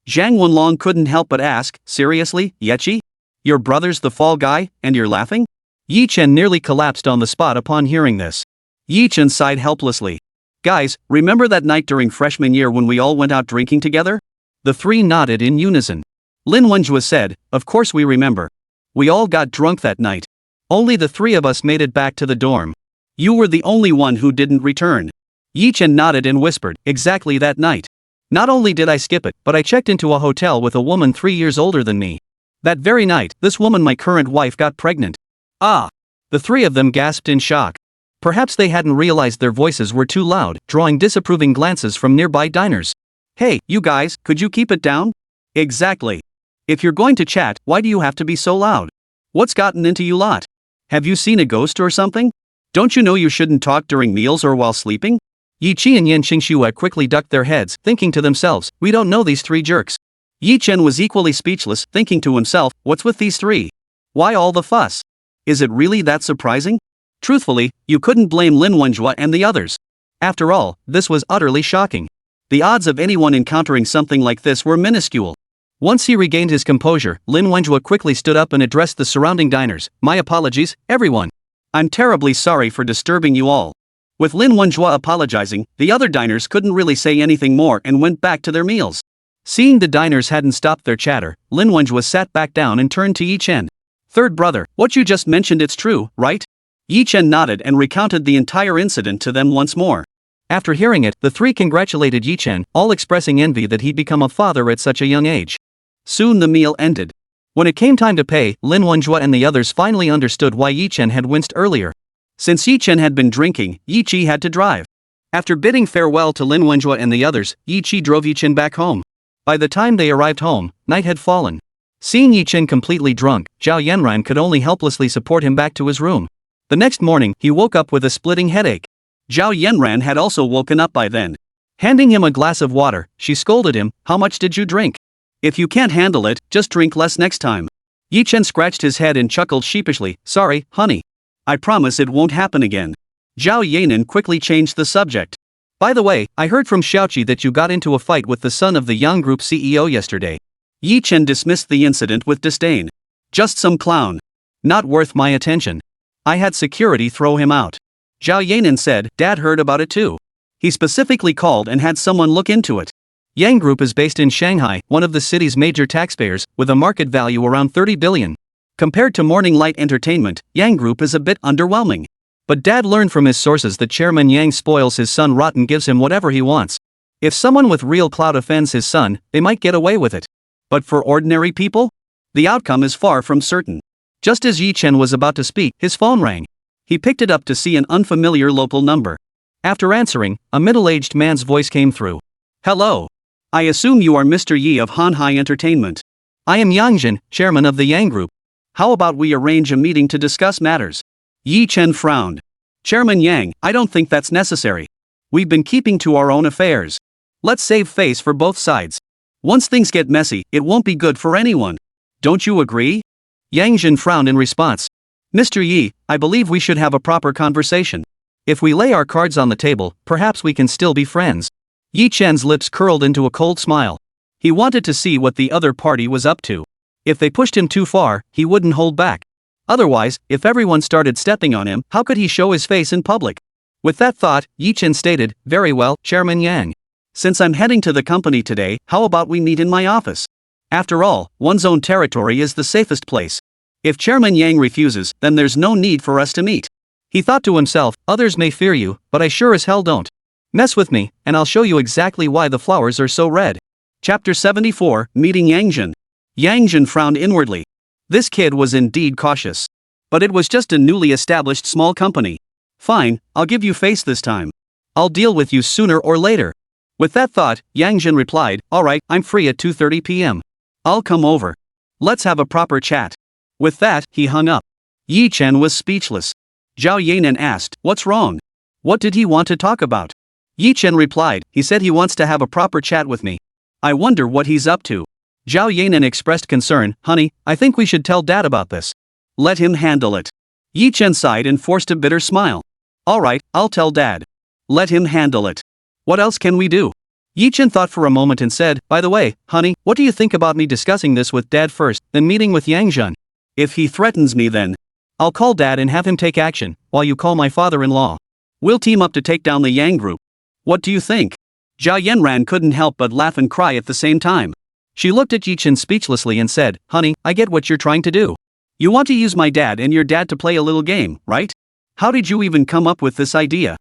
Zhang Wenlong couldn't help but ask, seriously, Yechi? Your brother's the fall guy, and you're laughing? Yi Chen nearly collapsed on the spot upon hearing this. Yi Chen sighed helplessly. Guys, remember that night during freshman year when we all went out drinking together? The three nodded in unison. Lin Wenjue said, of course we remember. We all got drunk that night. Only the three of us made it back to the dorm. You were the only one who didn't return. Yi Chen nodded and whispered, exactly that night. Not only did I skip it, but I checked into a hotel with a woman 3 years older than me. That very night, this woman, my current wife, got pregnant. Ah! The three of them gasped in shock. Perhaps they hadn't realized their voices were too loud, drawing disapproving glances from nearby diners. Hey, you guys, could you keep it down? Exactly. If you're going to chat, why do you have to be so loud? What's gotten into you lot? Have you seen a ghost or something? Don't you know you shouldn't talk during meals or while sleeping? Yi Chi and Yan Qingxua quickly ducked their heads, thinking to themselves, we don't know these three jerks. Yi Chen was equally speechless, thinking to himself, what's with these three? Why all the fuss? Is it really that surprising? Truthfully, you couldn't blame Lin Wenjue and the others. After all, this was utterly shocking. The odds of anyone encountering something like this were minuscule. Once he regained his composure, Lin Wenjue quickly stood up and addressed the surrounding diners. My apologies, everyone. I'm terribly sorry for disturbing you all. With Lin Wenjue apologizing, the other diners couldn't really say anything more and went back to their meals. Seeing the diners hadn't stopped their chatter, Lin Wenjue sat back down and turned to Yi Chen. Third brother, what you just mentioned it's true, right? Yi Chen nodded and recounted the entire incident to them once more. After hearing it, the three congratulated Yi Chen, all expressing envy that he'd become a father at such a young age. Soon the meal ended. When it came time to pay, Lin Wenjue and the others finally understood why Yi Chen had winced earlier. Since Yi Chen had been drinking, Yi Chi had to drive. After bidding farewell to Lin Wenjue and the others, Yi Chi drove Yi Chen back home. By the time they arrived home, night had fallen. Seeing Yi Chen completely drunk, Zhao Yanran could only helplessly support him back to his room. The next morning, he woke up with a splitting headache. Zhao Yanran had also woken up by then. Handing him a glass of water, she scolded him, "How much did you drink? If you can't handle it, just drink less next time." Yi Chen scratched his head and chuckled sheepishly, "Sorry, honey. I promise it won't happen again." Zhao Yanran quickly changed the subject. "By the way, I heard from Xiaoqi that you got into a fight with the son of the Yang Group CEO yesterday." Yi Chen dismissed the incident with disdain. "Just some clown. Not worth my attention. I had security throw him out." Zhao Yanran said, "Dad heard about it too. He specifically called and had someone look into it." Yang Group is based in Shanghai, one of the city's major taxpayers, with a market value around 30 billion. Compared to Morning Light Entertainment, Yang Group is a bit underwhelming. But Dad learned from his sources that Chairman Yang spoils his son rotten and gives him whatever he wants. If someone with real clout offends his son, they might get away with it. But for ordinary people? The outcome is far from certain. Just as Yi Chen was about to speak, his phone rang. He picked it up to see an unfamiliar local number. After answering, a middle-aged man's voice came through. "Hello. I assume you are Mr. Yi of Shanghai Entertainment." "I am Yang Jin, chairman of the Yang Group." "How about we arrange a meeting to discuss matters?" Yi Chen frowned. "Chairman Yang, I don't think that's necessary. We've been keeping to our own affairs. Let's save face for both sides. Once things get messy, it won't be good for anyone. Don't you agree?" Yang Jin frowned in response. "Mr. Yi, I believe we should have a proper conversation. If we lay our cards on the table, perhaps we can still be friends." Yi Chen's lips curled into a cold smile. He wanted to see what the other party was up to. If they pushed him too far, he wouldn't hold back. Otherwise, if everyone started stepping on him, how could he show his face in public? With that thought, Yi Chen stated, "Very well, Chairman Yang. Since I'm heading to the company today, how about we meet in my office? After all, one's own territory is the safest place. If Chairman Yang refuses, then there's no need for us to meet." He thought to himself, "Others may fear you, but I sure as hell don't. Mess with me, and I'll show you exactly why the flowers are so red." Chapter 74, Meeting Yang Jin. Yang Jin frowned inwardly. This kid was indeed cautious. But it was just a newly established small company. "Fine, I'll give you face this time. I'll deal with you sooner or later." With that thought, Yang Jin replied, "Alright, I'm free at 2:30 p.m. I'll come over. Let's have a proper chat." With that, he hung up. Yi Chen was speechless. Zhao Yanran asked, "What's wrong? What did he want to talk about?" Yi Chen replied, "He said he wants to have a proper chat with me. I wonder what he's up to." Zhao Yanran expressed concern, "Honey, I think we should tell Dad about this." "Let him handle it." Yi Chen sighed and forced a bitter smile. "Alright, I'll tell Dad. Let him handle it. What else can we do?" Yi Chen thought for a moment and said, "By the way, honey, what do you think about me discussing this with Dad first, then meeting with Yang Jun? If he threatens me then, I'll call Dad and have him take action, while you call my father-in-law. We'll team up to take down the Yang Group. What do you think?" Zhao Yanran couldn't help but laugh and cry at the same time. She looked at Yi Chen speechlessly and said, "Honey, I get what you're trying to do. You want to use my dad and your dad to play a little game, right? How did you even come up with this idea?"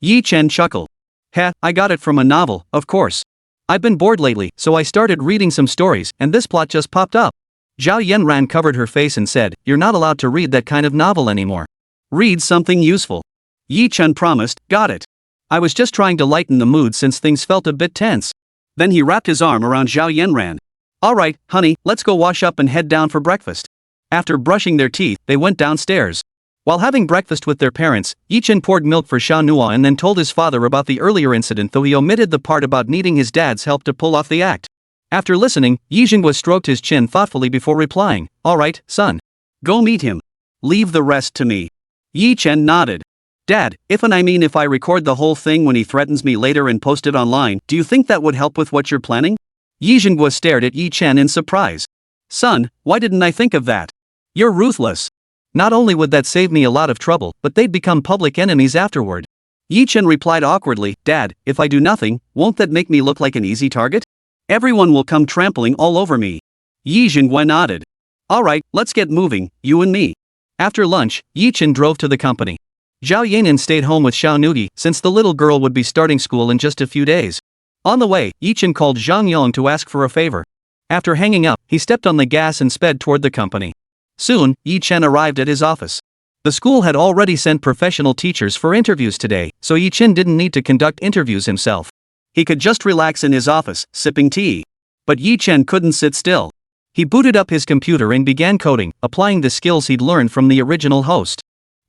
Yi Chen chuckled. "Heh, I got it from a novel, of course. I've been bored lately, so I started reading some stories, and this plot just popped up." Zhao Yanran covered her face and said, "You're not allowed to read that kind of novel anymore. Read something useful." Yi Chen promised, "Got it. I was just trying to lighten the mood since things felt a bit tense." Then he wrapped his arm around Zhao Yanran. "Alright, honey, let's go wash up and head down for breakfast." After brushing their teeth, they went downstairs. While having breakfast with their parents, Yi Chen poured milk for Sha Nuoyi and then told his father about the earlier incident, though he omitted the part about needing his dad's help to pull off the act. After listening, Yi Jingwa stroked his chin thoughtfully before replying, "Alright, son. Go meet him. Leave the rest to me." Yi Chen nodded. "Dad, if I record the whole thing when he threatens me later and post it online, do you think that would help with what you're planning?" Yi Jingwa stared at Yi Chen in surprise. "Son, why didn't I think of that? You're ruthless. Not only would that save me a lot of trouble, but they'd become public enemies afterward." Yi Chen replied awkwardly, "Dad, if I do nothing, won't that make me look like an easy target? Everyone will come trampling all over me. Yi Zhengguan nodded. Alright, let's get moving, you and me. After lunch, Yi Chen drove to the company. Zhao Yanran stayed home with Xiao Nuoyi since the little girl would be starting school in just a few days. On the way, Yi Chen called Zhang Yong to ask for a favor. After hanging up, he stepped on the gas and sped toward the company. Soon, Yi Chen arrived at his office. The school had already sent professional teachers for interviews today, so Yi Chen didn't need to conduct interviews himself. He could just relax in his office, sipping tea. But Yi Chen couldn't sit still. He booted up his computer and began coding, applying the skills he'd learned from the original host.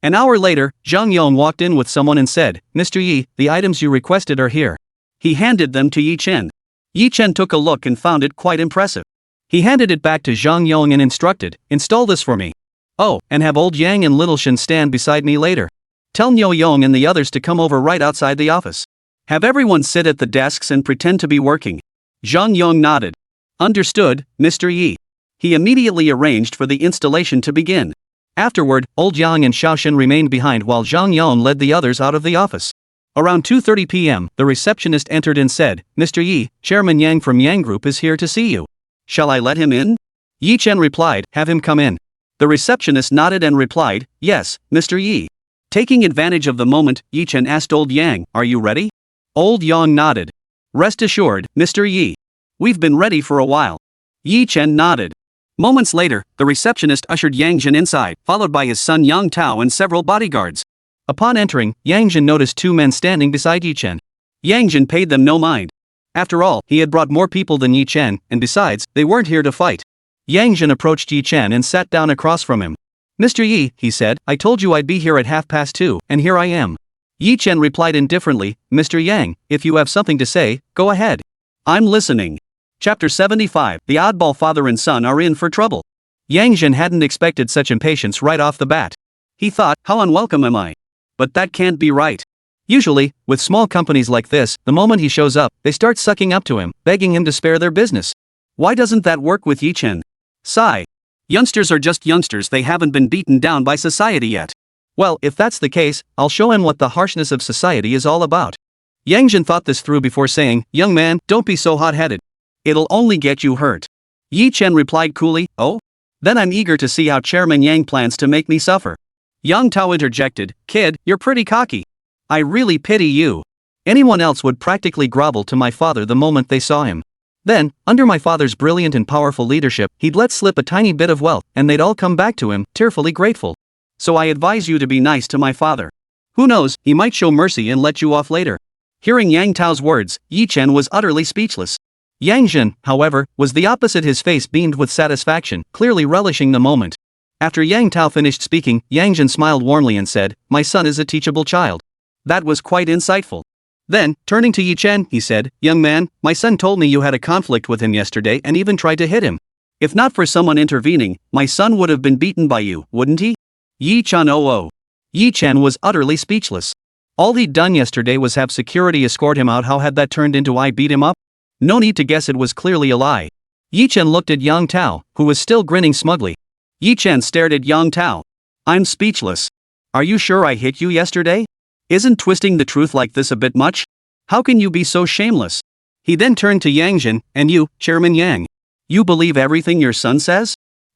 An hour later, Zhang Yong walked in with someone and said, "Mr. Yi, the items you requested are here." He handed them to Yi Chen. Yi Chen took a look and found it quite impressive. He handed it back to Zhang Yong and instructed, "Install this for me. Oh, and have old Yang and little Shen stand beside me later. Tell Nuoyi Yong and the others to come over right outside the office. Have everyone sit at the desks and pretend to be working." Zhang Yong nodded. Understood, Mr. Yi. He immediately arranged for the installation to begin. Afterward, old Yang and Xiao Shen remained behind while Zhang Yong led the others out of the office. Around 2:30 p.m., the receptionist entered and said, "Mr. Yi, Chairman Yang from Yang Group is here to see you." Shall I let him in? Yi Chen replied, "Have him come in." The receptionist nodded and replied, "Yes, Mr. Yi." Taking advantage of the moment, Yi Chen asked old Yang, "Are you ready?" Old Yang nodded. "Rest assured, Mr. Yi. We've been ready for a while." Yi Chen nodded. Moments later, the receptionist ushered Yang Zhen inside, followed by his son Yang Tao and several bodyguards. Upon entering, Yang Zhen noticed two men standing beside Yi Chen. Yang Zhen paid them no mind. After all, he had brought more people than Yi Chen, and besides, they weren't here to fight. Yang Zhen approached Yi Chen and sat down across from him. "Mr. Yi," he said, "I told you I'd be here at 2:30, and here I am." Yi Chen replied indifferently, "Mr. Yang, if you have something to say, go ahead." "I'm listening." Chapter 75, The oddball father and son are in for trouble. Yang Zhen hadn't expected such impatience right off the bat. He thought, how unwelcome am I? But that can't be right. Usually, with small companies like this, the moment he shows up, they start sucking up to him, begging him to spare their business. Why doesn't that work with Yi Chen? Sigh. Youngsters are just youngsters, they haven't been beaten down by society yet. Well, if that's the case, I'll show him what the harshness of society is all about. Yang Zhen thought this through before saying, "Young man, don't be so hot-headed. It'll only get you hurt." Yi Chen replied coolly, "Oh? Then I'm eager to see how Chairman Yang plans to make me suffer." Yang Tao interjected, "Kid, you're pretty cocky. I really pity you. Anyone else would practically grovel to my father the moment they saw him. Then, under my father's brilliant and powerful leadership, he'd let slip a tiny bit of wealth, and they'd all come back to him, tearfully grateful. So I advise you to be nice to my father. Who knows, he might show mercy and let you off later." Hearing Yang Tao's words, Yi Chen was utterly speechless. Yang Zhen, however, was the opposite. His face beamed with satisfaction, clearly relishing the moment. After Yang Tao finished speaking, Yang Zhen smiled warmly and said, "My son is a teachable child." That was quite insightful. Then, turning to Yi Chen, he said, "Young man, my son told me you had a conflict with him yesterday and even tried to hit him. If not for someone intervening, my son would have been beaten by you, wouldn't he?" Yi Chen oh. Yi Chen was utterly speechless. All he'd done yesterday was have security escort him out. How had that turned into I beat him up? No need to guess, it was clearly a lie. Yi Chen looked at Yang Tao, who was still grinning smugly. Yi Chen stared at Yang Tao. "I'm speechless. Are you sure I hit you yesterday? Isn't twisting the truth like this a bit much? How can you be so shameless?" He then turned to Yang Zhen, "And you, Chairman Yang? You believe everything your son says?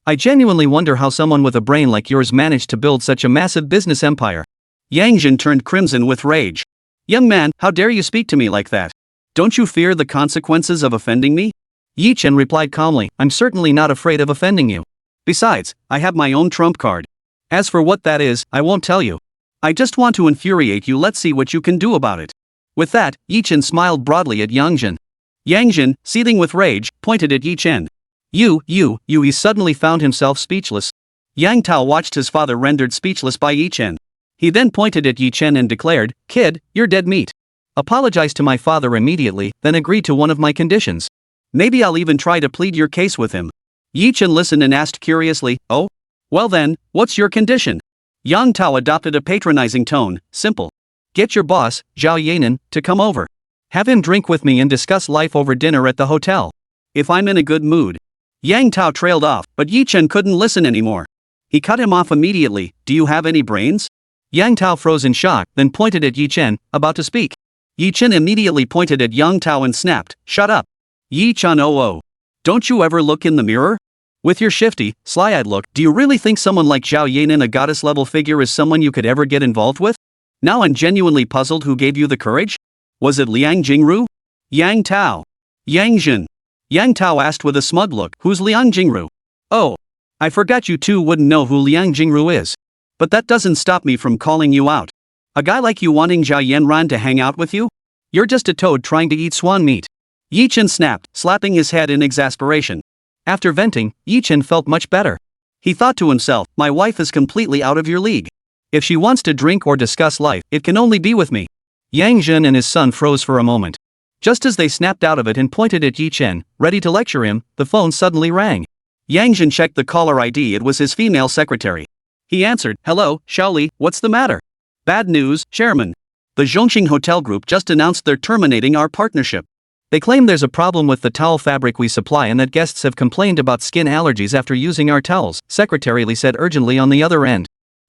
I genuinely wonder how someone with a brain like yours managed to build such a massive business empire." Yang Zhen turned crimson with rage. "Young man, how dare you speak to me like that? Don't you fear the consequences of offending me?" Yi Chen replied calmly, "I'm certainly not afraid of offending you. Besides, I have my own trump card. As for what that is, I won't tell you. I just want to infuriate you. Let's see what you can do about it." With that, Yi Chen smiled broadly at Yang Zhen. Yang Zhen, seething with rage, pointed at Yi Chen. You, he suddenly found himself speechless. Yang Tao watched his father rendered speechless by Yi Chen. He then pointed at Yi Chen and declared, "Kid, you're dead meat. Apologize to my father immediately, then agree to one of my conditions. Maybe I'll even try to plead your case with him." Yi Chen listened and asked curiously, "Oh? Well then, what's your condition?" Yang Tao adopted a patronizing tone, simple. "Get your boss, Zhao Yanran, to come over. Have him drink with me and discuss life over dinner at the hotel." "If I'm in a good mood." Yang Tao trailed off, but Yi Chen couldn't listen anymore. He cut him off immediately. "Do you have any brains?" Yang Tao froze in shock, then pointed at Yi Chen, about to speak. Yi Chen immediately pointed at Yang Tao and snapped, "Shut up. Yi Chan oh. Don't you ever look in the mirror? With your shifty, sly-eyed look, do you really think someone like Zhao Yanran, a goddess-level figure, is someone you could ever get involved with? Now I'm genuinely puzzled who gave you the courage? Was it Liang Jingru? Yang Tao? Yang Jin? Yang Tao asked with a smug look, who's Liang Jingru? Oh. I forgot you two wouldn't know who Liang Jingru is. But that doesn't stop me from calling you out. A guy like you wanting Zhao Yanran to hang out with you? You're just a toad trying to eat swan meat. Yi Chen snapped, slapping his head in exasperation. After venting, Yi Chen felt much better. He thought to himself, my wife is completely out of your league. If she wants to drink or discuss life, it can only be with me. Yang Jin and his son froze for a moment. Just as they snapped out of it and pointed at Yi Chen, ready to lecture him, the phone suddenly rang. Yang Jin checked the caller ID. It was his female secretary. He answered, hello, Shaoli, what's the matter? Bad news, Chairman. The Zhongxing Hotel Group just announced they're terminating our partnership. They claim there's a problem with the towel fabric we supply and that guests have complained about skin allergies after using our towels, Secretary Li said urgently on the other end.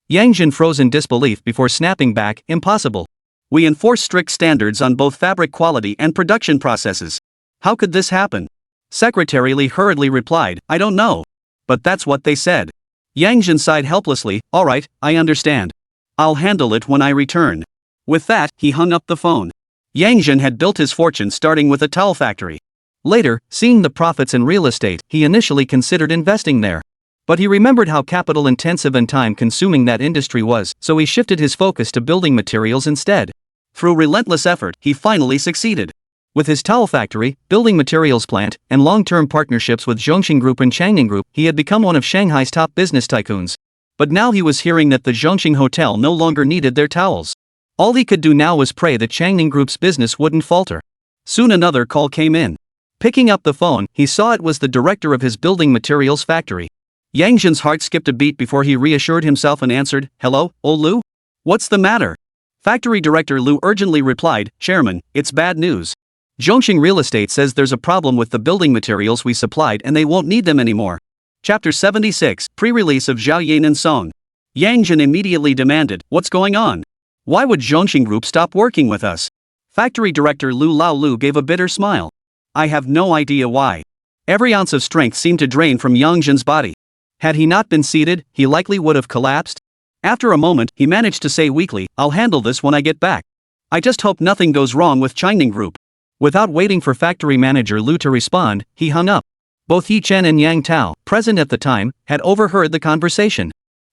Yang Jin froze in disbelief before snapping back, impossible. We enforce strict standards on both fabric quality and production processes. How could this happen? Secretary Li hurriedly replied, I don't know. But that's what they said. Yang Jin sighed helplessly, alright, I understand. I'll handle it when I return. With that, he hung up the phone. Yang Jin had built his fortune starting with a towel factory. Later, seeing the profits in real estate, he initially considered investing there. But he remembered how capital-intensive and time-consuming that industry was, so he shifted his focus to building materials instead. Through relentless effort, he finally succeeded. With his towel factory, building materials plant, and long-term partnerships with Zhongxing Group and Changning Group, he had become one of Shanghai's top business tycoons. But now he was hearing that the Zhongxing Hotel no longer needed their towels. All he could do now was pray that Changning Group's business wouldn't falter. Soon another call came in. Picking up the phone, he saw it was the director of his building materials factory. Yang Jin's heart skipped a beat before he reassured himself and answered, hello, old Lu? What's the matter? Factory Director Lu urgently replied, Chairman, it's bad news. Zhongxing Real Estate says there's a problem with the building materials we supplied and they won't need them anymore. Chapter 76, Pre-release of Zhao Yanran's song. Yang Jin immediately demanded, what's going on? Why would Zhongxing Group stop working with us? Factory Director Lu Laolu gave a bitter smile. I have no idea why. Every ounce of strength seemed to drain from Yang Jin's body. Had he not been seated, he likely would have collapsed. After a moment, he managed to say weakly, I'll handle this when I get back. I just hope nothing goes wrong with Changning Group. Without waiting for factory manager Lu to respond, he hung up. Both Yi Chen and Yang Tao, present at the time, had overheard the conversation.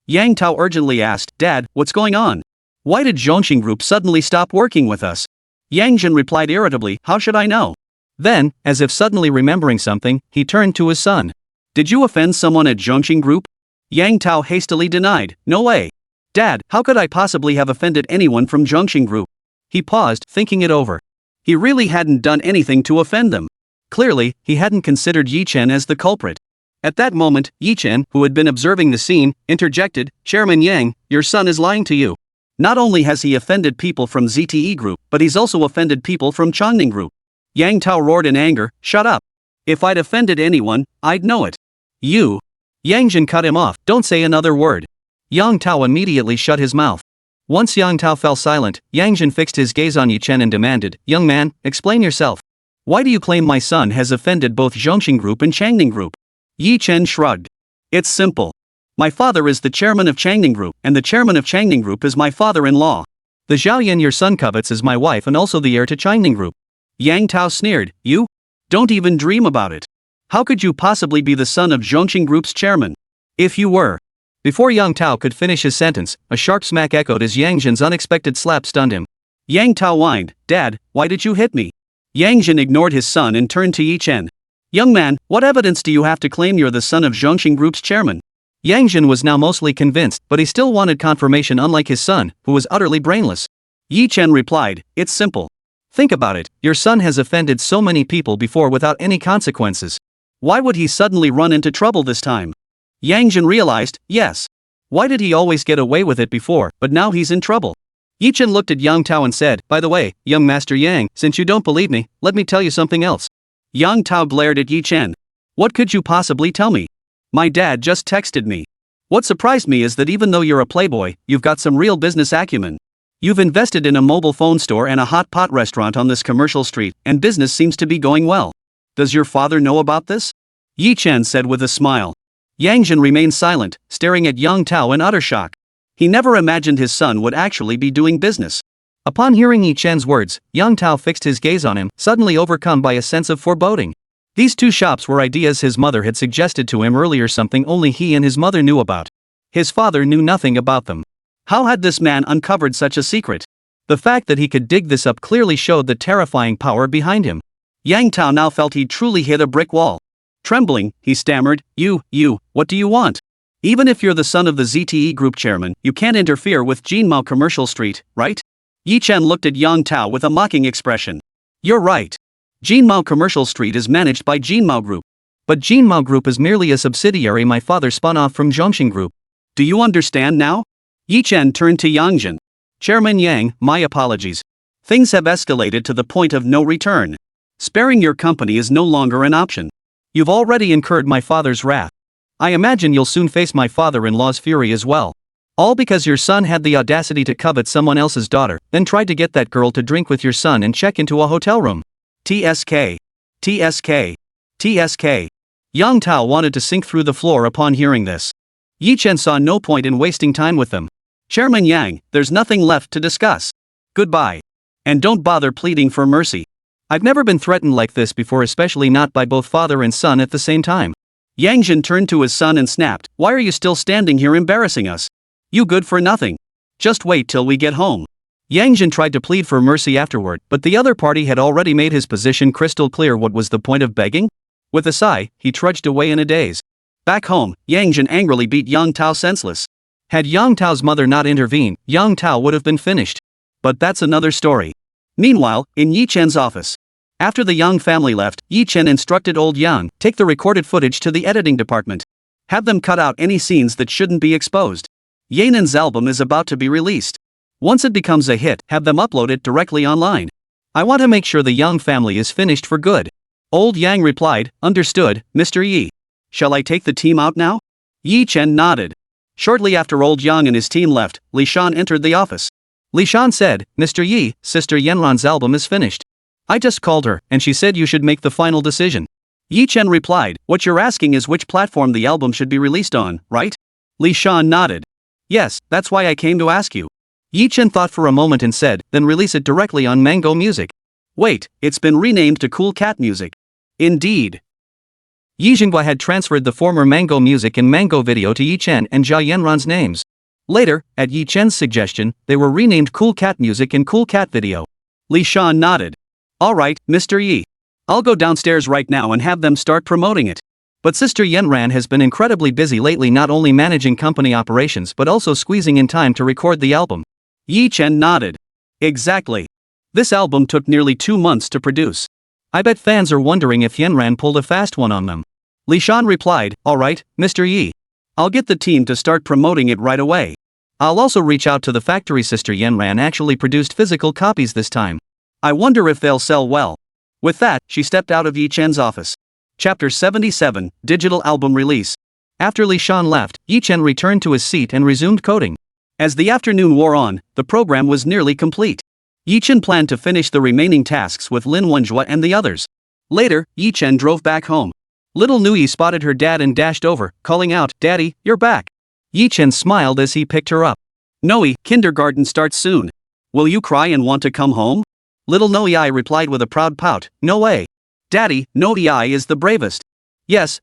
Yang Tao urgently asked, Dad, what's going on? Why did Zhongxing Group suddenly stop working with us? Yang Jin replied irritably, how should I know? Then, as if suddenly remembering something, he turned to his son. Did you offend someone at Zhongxing Group? Yang Tao hastily denied, no way. Dad, how could I possibly have offended anyone from Zhongxing Group? He paused, thinking it over. He really hadn't done anything to offend them. Clearly, he hadn't considered Yi Chen as the culprit. At that moment, Yi Chen, who had been observing the scene, interjected, Chairman Yang, your son is lying to you. Not only has he offended people from ZTE Group, but he's also offended people from Changning Group. Yang Tao roared in anger, shut up. If I'd offended anyone, I'd know it. You. Yang Jin cut him off, don't say another word. Yang Tao immediately shut his mouth. Once Yang Tao fell silent, Yang Jin fixed his gaze on Yi Chen and demanded, young man, explain yourself. Why do you claim my son has offended both Zhongxing Group and Changning Group? Yi Chen shrugged. It's simple. My father is the chairman of Changning Group, and the chairman of Changning Group is my father-in-law. The Zhao Yan your son covets is my wife and also the heir to Changning Group. Yang Tao sneered, you? Don't even dream about it. How could you possibly be the son of Zhongxing Group's chairman? If you were. Before Yang Tao could finish his sentence, a sharp smack echoed as Yang Jin's unexpected slap stunned him. Yang Tao whined, Dad, why did you hit me? Yang Jin ignored his son and turned to Yi Chen. Young man, what evidence do you have to claim you're the son of Zhongxing Group's chairman? Yang Jin was now mostly convinced, but he still wanted confirmation unlike his son, who was utterly brainless. Yi Chen replied, it's simple. Think about it, your son has offended so many people before without any consequences. Why would he suddenly run into trouble this time? Yang Jin realized, yes. Why did he always get away with it before, but now he's in trouble? Yi Chen looked at Yang Tao and said, by the way, young Master Yang, since you don't believe me, let me tell you something else. Yang Tao glared at Yi Chen. What could you possibly tell me? My dad just texted me. What surprised me is that even though you're a playboy, you've got some real business acumen. You've invested in a mobile phone store and a hot pot restaurant on this commercial street, and business seems to be going well. Does your father know about this? Yi Chen said with a smile. Yang Jin remained silent, staring at Yang Tao in utter shock. He never imagined his son would actually be doing business. Upon hearing Yi Chen's words, Yang Tao fixed his gaze on him, suddenly overcome by a sense of foreboding. These two shops were ideas his mother had suggested to him earlier, something only he and his mother knew about. His father knew nothing about them. How had this man uncovered such a secret? The fact that he could dig this up clearly showed the terrifying power behind him. Yang Tao now felt he'd truly hit a brick wall. Trembling, he stammered, what do you want? Even if you're the son of the ZTE group chairman, you can't interfere with Jinmao Commercial Street, right? Yi Chen looked at Yang Tao with a mocking expression. You're right. Jinmao Commercial Street is managed by Jinmao Group. But Jinmao Group is merely a subsidiary my father spun off from Zhongxing Group. Do you understand now? Yi Chen turned to Yang Jin. Chairman Yang, my apologies. Things have escalated to the point of no return. Sparing your company is no longer an option. You've already incurred my father's wrath. I imagine you'll soon face my father-in-law's fury as well. All because your son had the audacity to covet someone else's daughter, then tried to get that girl to drink with your son and check into a hotel room. TSK. TSK. TSK. Yang Tao wanted to sink through the floor upon hearing this. Yi Chen saw no point in wasting time with them. Chairman Yang, there's nothing left to discuss. Goodbye. And don't bother pleading for mercy. I've never been threatened like this before, especially not by both father and son at the same time. Yang Jin turned to his son and snapped, why are you still standing here embarrassing us? You good for nothing. Just wait till we get home. Yang Jin tried to plead for mercy afterward, but the other party had already made his position crystal clear. What was the point of begging? With a sigh, he trudged away in a daze. Back home, Yang Jin angrily beat Yang Tao senseless. Had Yang Tao's mother not intervened, Yang Tao would have been finished. But that's another story. Meanwhile, in Yi Chen's office. After the Yang family left, Yi Chen instructed old Yang, take the recorded footage to the editing department. Have them cut out any scenes that shouldn't be exposed. Yannan's album is about to be released. Once it becomes a hit, have them upload it directly online. I want to make sure the Yang family is finished for good. Old Yang replied, understood, Mr. Yi. Shall I take the team out now? Yi Chen nodded. Shortly after old Yang and his team left, Li Shan entered the office. Li Shan said, Mr. Yi, Sister Yanran's album is finished. I just called her, and she said you should make the final decision. Yi Chen replied, what you're asking is which platform the album should be released on, right? Li Shan nodded. Yes, that's why I came to ask you. Yi Chen thought for a moment and said, then release it directly on Mango Music. Wait, it's been renamed to Cool Cat Music. Indeed. Yi Jinghua had transferred the former Mango Music and Mango Video to Yi Chen and Zhao Yanran's names. Later, at Yi Chen's suggestion, they were renamed Cool Cat Music and Cool Cat Video. Li Shan nodded. Alright, Mr. Yi. I'll go downstairs right now and have them start promoting it. But Sister Yanran has been incredibly busy lately, not only managing company operations but also squeezing in time to record the album. Yi Chen nodded. Exactly. This album took nearly 2 months to produce. I bet fans are wondering if Yanran pulled a fast one on them. Li Shan replied, alright, Mr. Yi. I'll get the team to start promoting it right away. I'll also reach out to the factory. Sister Yanran actually produced physical copies this time. I wonder if they'll sell well. With that, she stepped out of Yi Chen's office. Chapter 77, Digital Album Release. After Li Shan left, Yi Chen returned to his seat and resumed coding. As the afternoon wore on, the program was nearly complete. Yi Chen planned to finish the remaining tasks with Lin Wenjue and the others. Later, Yi Chen drove back home. Little Nuoyi spotted her dad and dashed over, calling out, Daddy, you're back. Yi Chen smiled as he picked her up. Nuoyi, kindergarten starts soon. Will you cry and want to come home? Little Nuoyi replied with a proud pout, no way. Daddy, Nuoyi is the bravest. Yes,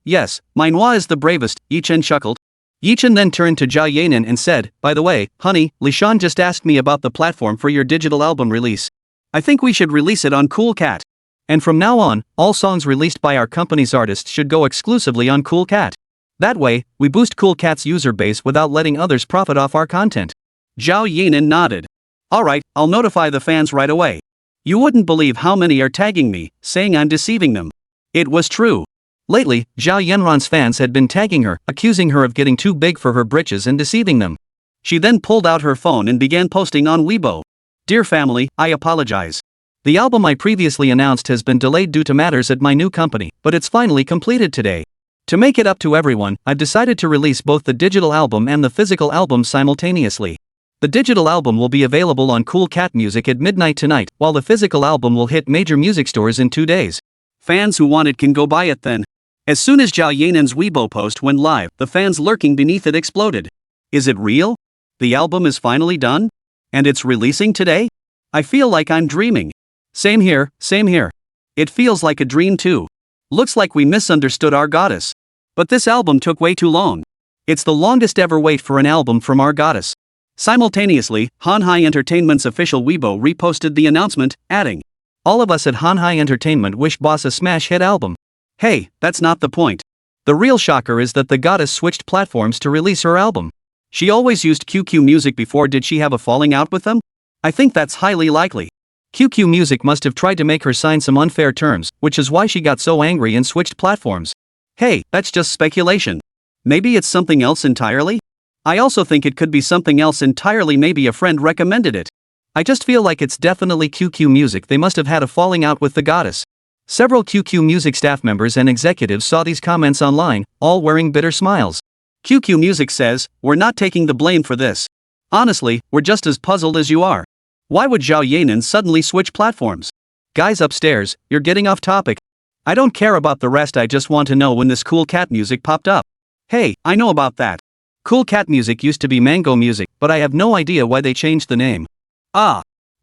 manhwa is the bravest, Yi Chen chuckled. Yi Chen then turned to Zhao Yanran and said, by the way, honey, Li Shan just asked me about the platform for your digital album release. I think we should release it on Cool Cat. And from now on, all songs released by our company's artists should go exclusively on Cool Cat. That way, we boost Cool Cat's user base without letting others profit off our content. Zhao Yanran nodded. Alright, I'll notify the fans right away. You wouldn't believe how many are tagging me, saying I'm deceiving them. It was true. Lately, Zhao Yanran's fans had been tagging her, accusing her of getting too big for her britches and deceiving them. She then pulled out her phone and began posting on Weibo. Dear family, I apologize. The album I previously announced has been delayed due to matters at my new company, but it's finally completed today. To make it up to everyone, I've decided to release both the digital album and the physical album simultaneously. The digital album will be available on Cool Cat Music at midnight tonight, while the physical album will hit major music stores in 2 days. Fans who want it can go buy it then. As soon as Zhao Yanran's Weibo post went live, the fans lurking beneath it exploded. Is it real? The album is finally done? And it's releasing today? I feel like I'm dreaming. Same here, same here. It feels like a dream too. Looks like we misunderstood our goddess. But this album took way too long. It's the longest ever wait for an album from our goddess. Simultaneously, Shanghai Entertainment's official Weibo reposted the announcement, adding, "All of us at Shanghai Entertainment wish Boss a smash hit album." Hey, that's not the point. The real shocker is that the goddess switched platforms to release her album. She always used QQ Music before. Did she have a falling out with them? I think that's highly likely. QQ Music must have tried to make her sign some unfair terms, which is why she got so angry and switched platforms. Hey, that's just speculation. Maybe it's something else entirely? I also think it could be something else entirely. Maybe a friend recommended it. I just feel like it's definitely QQ Music. They must have had a falling out with the goddess. Several QQ Music staff members and executives saw these comments online, all wearing bitter smiles. QQ Music says, "We're not taking the blame for this. Honestly, we're just as puzzled as you are. Why would Zhao Yanran suddenly switch platforms? Guys upstairs, you're getting off topic. I don't care about the rest. I just want to know when this Cool Cat Music popped up. Hey, I know about that. Cool Cat Music used to be Mango Music, but I have no idea why they changed the name."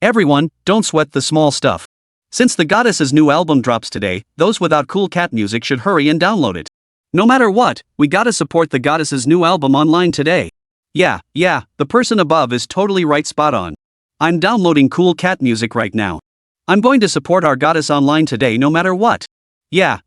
Everyone, don't sweat the small stuff. Since the goddess's new album drops today, those without Cool Cat Music should hurry and download it. No matter what, we gotta support the goddess's new album online today. Yeah, the person above is totally right, spot on. I'm downloading Cool Cat Music right now. I'm going to support our goddess online today no matter what. Yeah,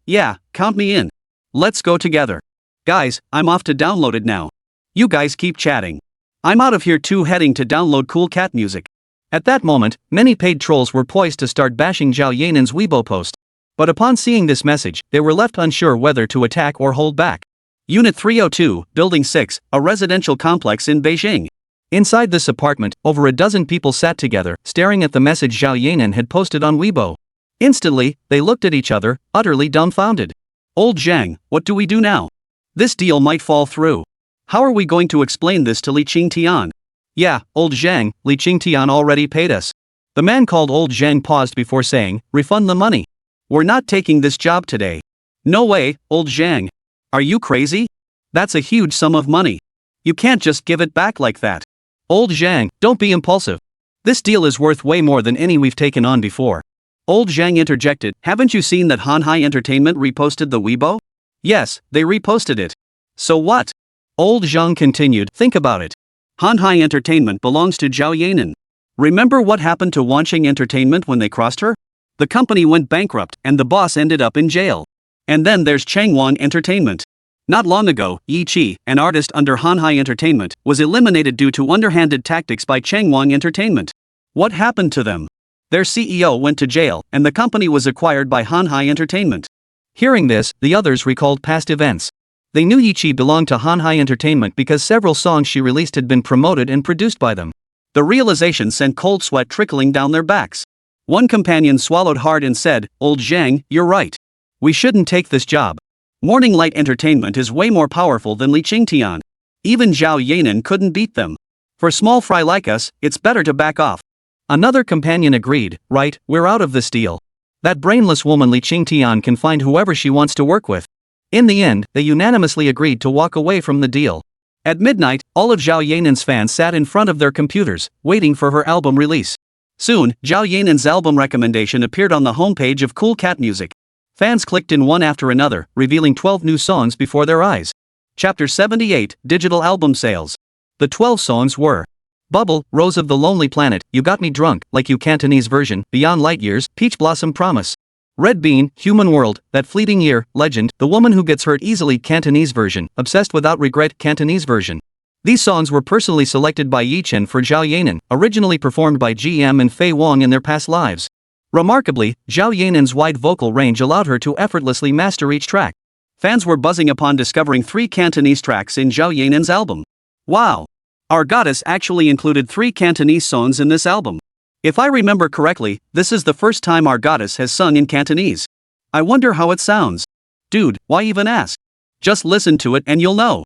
count me in. Let's go together. Guys, I'm off to download it now. You guys keep chatting. I'm out of here too, heading to download Cool Cat Music. At that moment, many paid trolls were poised to start bashing Zhao Yanran's Weibo post. But upon seeing this message, they were left unsure whether to attack or hold back. Unit 302, Building 6, a residential complex in Beijing. Inside this apartment, over a dozen people sat together, staring at the message Zhao Yanran had posted on Weibo. Instantly, they looked at each other, utterly dumbfounded. Old Zhang, what do we do now? This deal might fall through. How are we going to explain this to Li Qingtian? Yeah, old Zhang, Li Qingtian already paid us. The man called Old Zhang paused before saying, refund the money. We're not taking this job today. No way, old Zhang. Are you crazy? That's a huge sum of money. You can't just give it back like that. Old Zhang, don't be impulsive. This deal is worth way more than any we've taken on before. Old Zhang interjected, haven't you seen that Shanghai Entertainment reposted the Weibo? Yes, they reposted it. So what? Old Zhang continued, think about it. Shanghai Entertainment belongs to Zhao Yanran. Remember what happened to Wansheng Entertainment when they crossed her? The company went bankrupt and the boss ended up in jail. And then there's Changwon Entertainment. Not long ago, Yi Qi, an artist under Shanghai Entertainment, was eliminated due to underhanded tactics by Changwon Entertainment. What happened to them? Their CEO went to jail, and the company was acquired by Shanghai Entertainment. Hearing this, the others recalled past events. They knew Yi Qi belonged to Shanghai Entertainment because several songs she released had been promoted and produced by them. The realization sent cold sweat trickling down their backs. One companion swallowed hard and said, Old Zhang, you're right. We shouldn't take this job. Morning Light Entertainment is way more powerful than Li Qingtian. Even Zhao Yanran couldn't beat them. For small fry like us, it's better to back off. Another companion agreed, right, we're out of this deal. That brainless woman Li Qingtian can find whoever she wants to work with. In the end, they unanimously agreed to walk away from the deal. At midnight, all of Zhao Yanran's fans sat in front of their computers, waiting for her album release. Soon, Zhao Yanran's album recommendation appeared on the homepage of Cool Cat Music. Fans clicked in one after another, revealing 12 new songs before their eyes. Chapter 78, Digital Album Sales. The 12 songs were Bubble, Rose of the Lonely Planet, You Got Me Drunk, Like You Cantonese Version, Beyond Light Years, Peach Blossom Promise. Red Bean, Human World, That Fleeting Year, Legend, The Woman Who Gets Hurt Easily Cantonese Version, Obsessed Without Regret Cantonese Version. These songs were personally selected by Chen for Zhao Yanran, originally performed by GM and Fei Wong in their past lives. Remarkably, Zhao Yanran's wide vocal range allowed her to effortlessly master each track. Fans were buzzing upon discovering 3 Cantonese tracks in Zhao Yanran's album. Wow! Our goddess actually included 3 Cantonese songs in this album. If I remember correctly, this is the first time our goddess has sung in Cantonese. I wonder how it sounds. Dude, why even ask? Just listen to it and you'll know.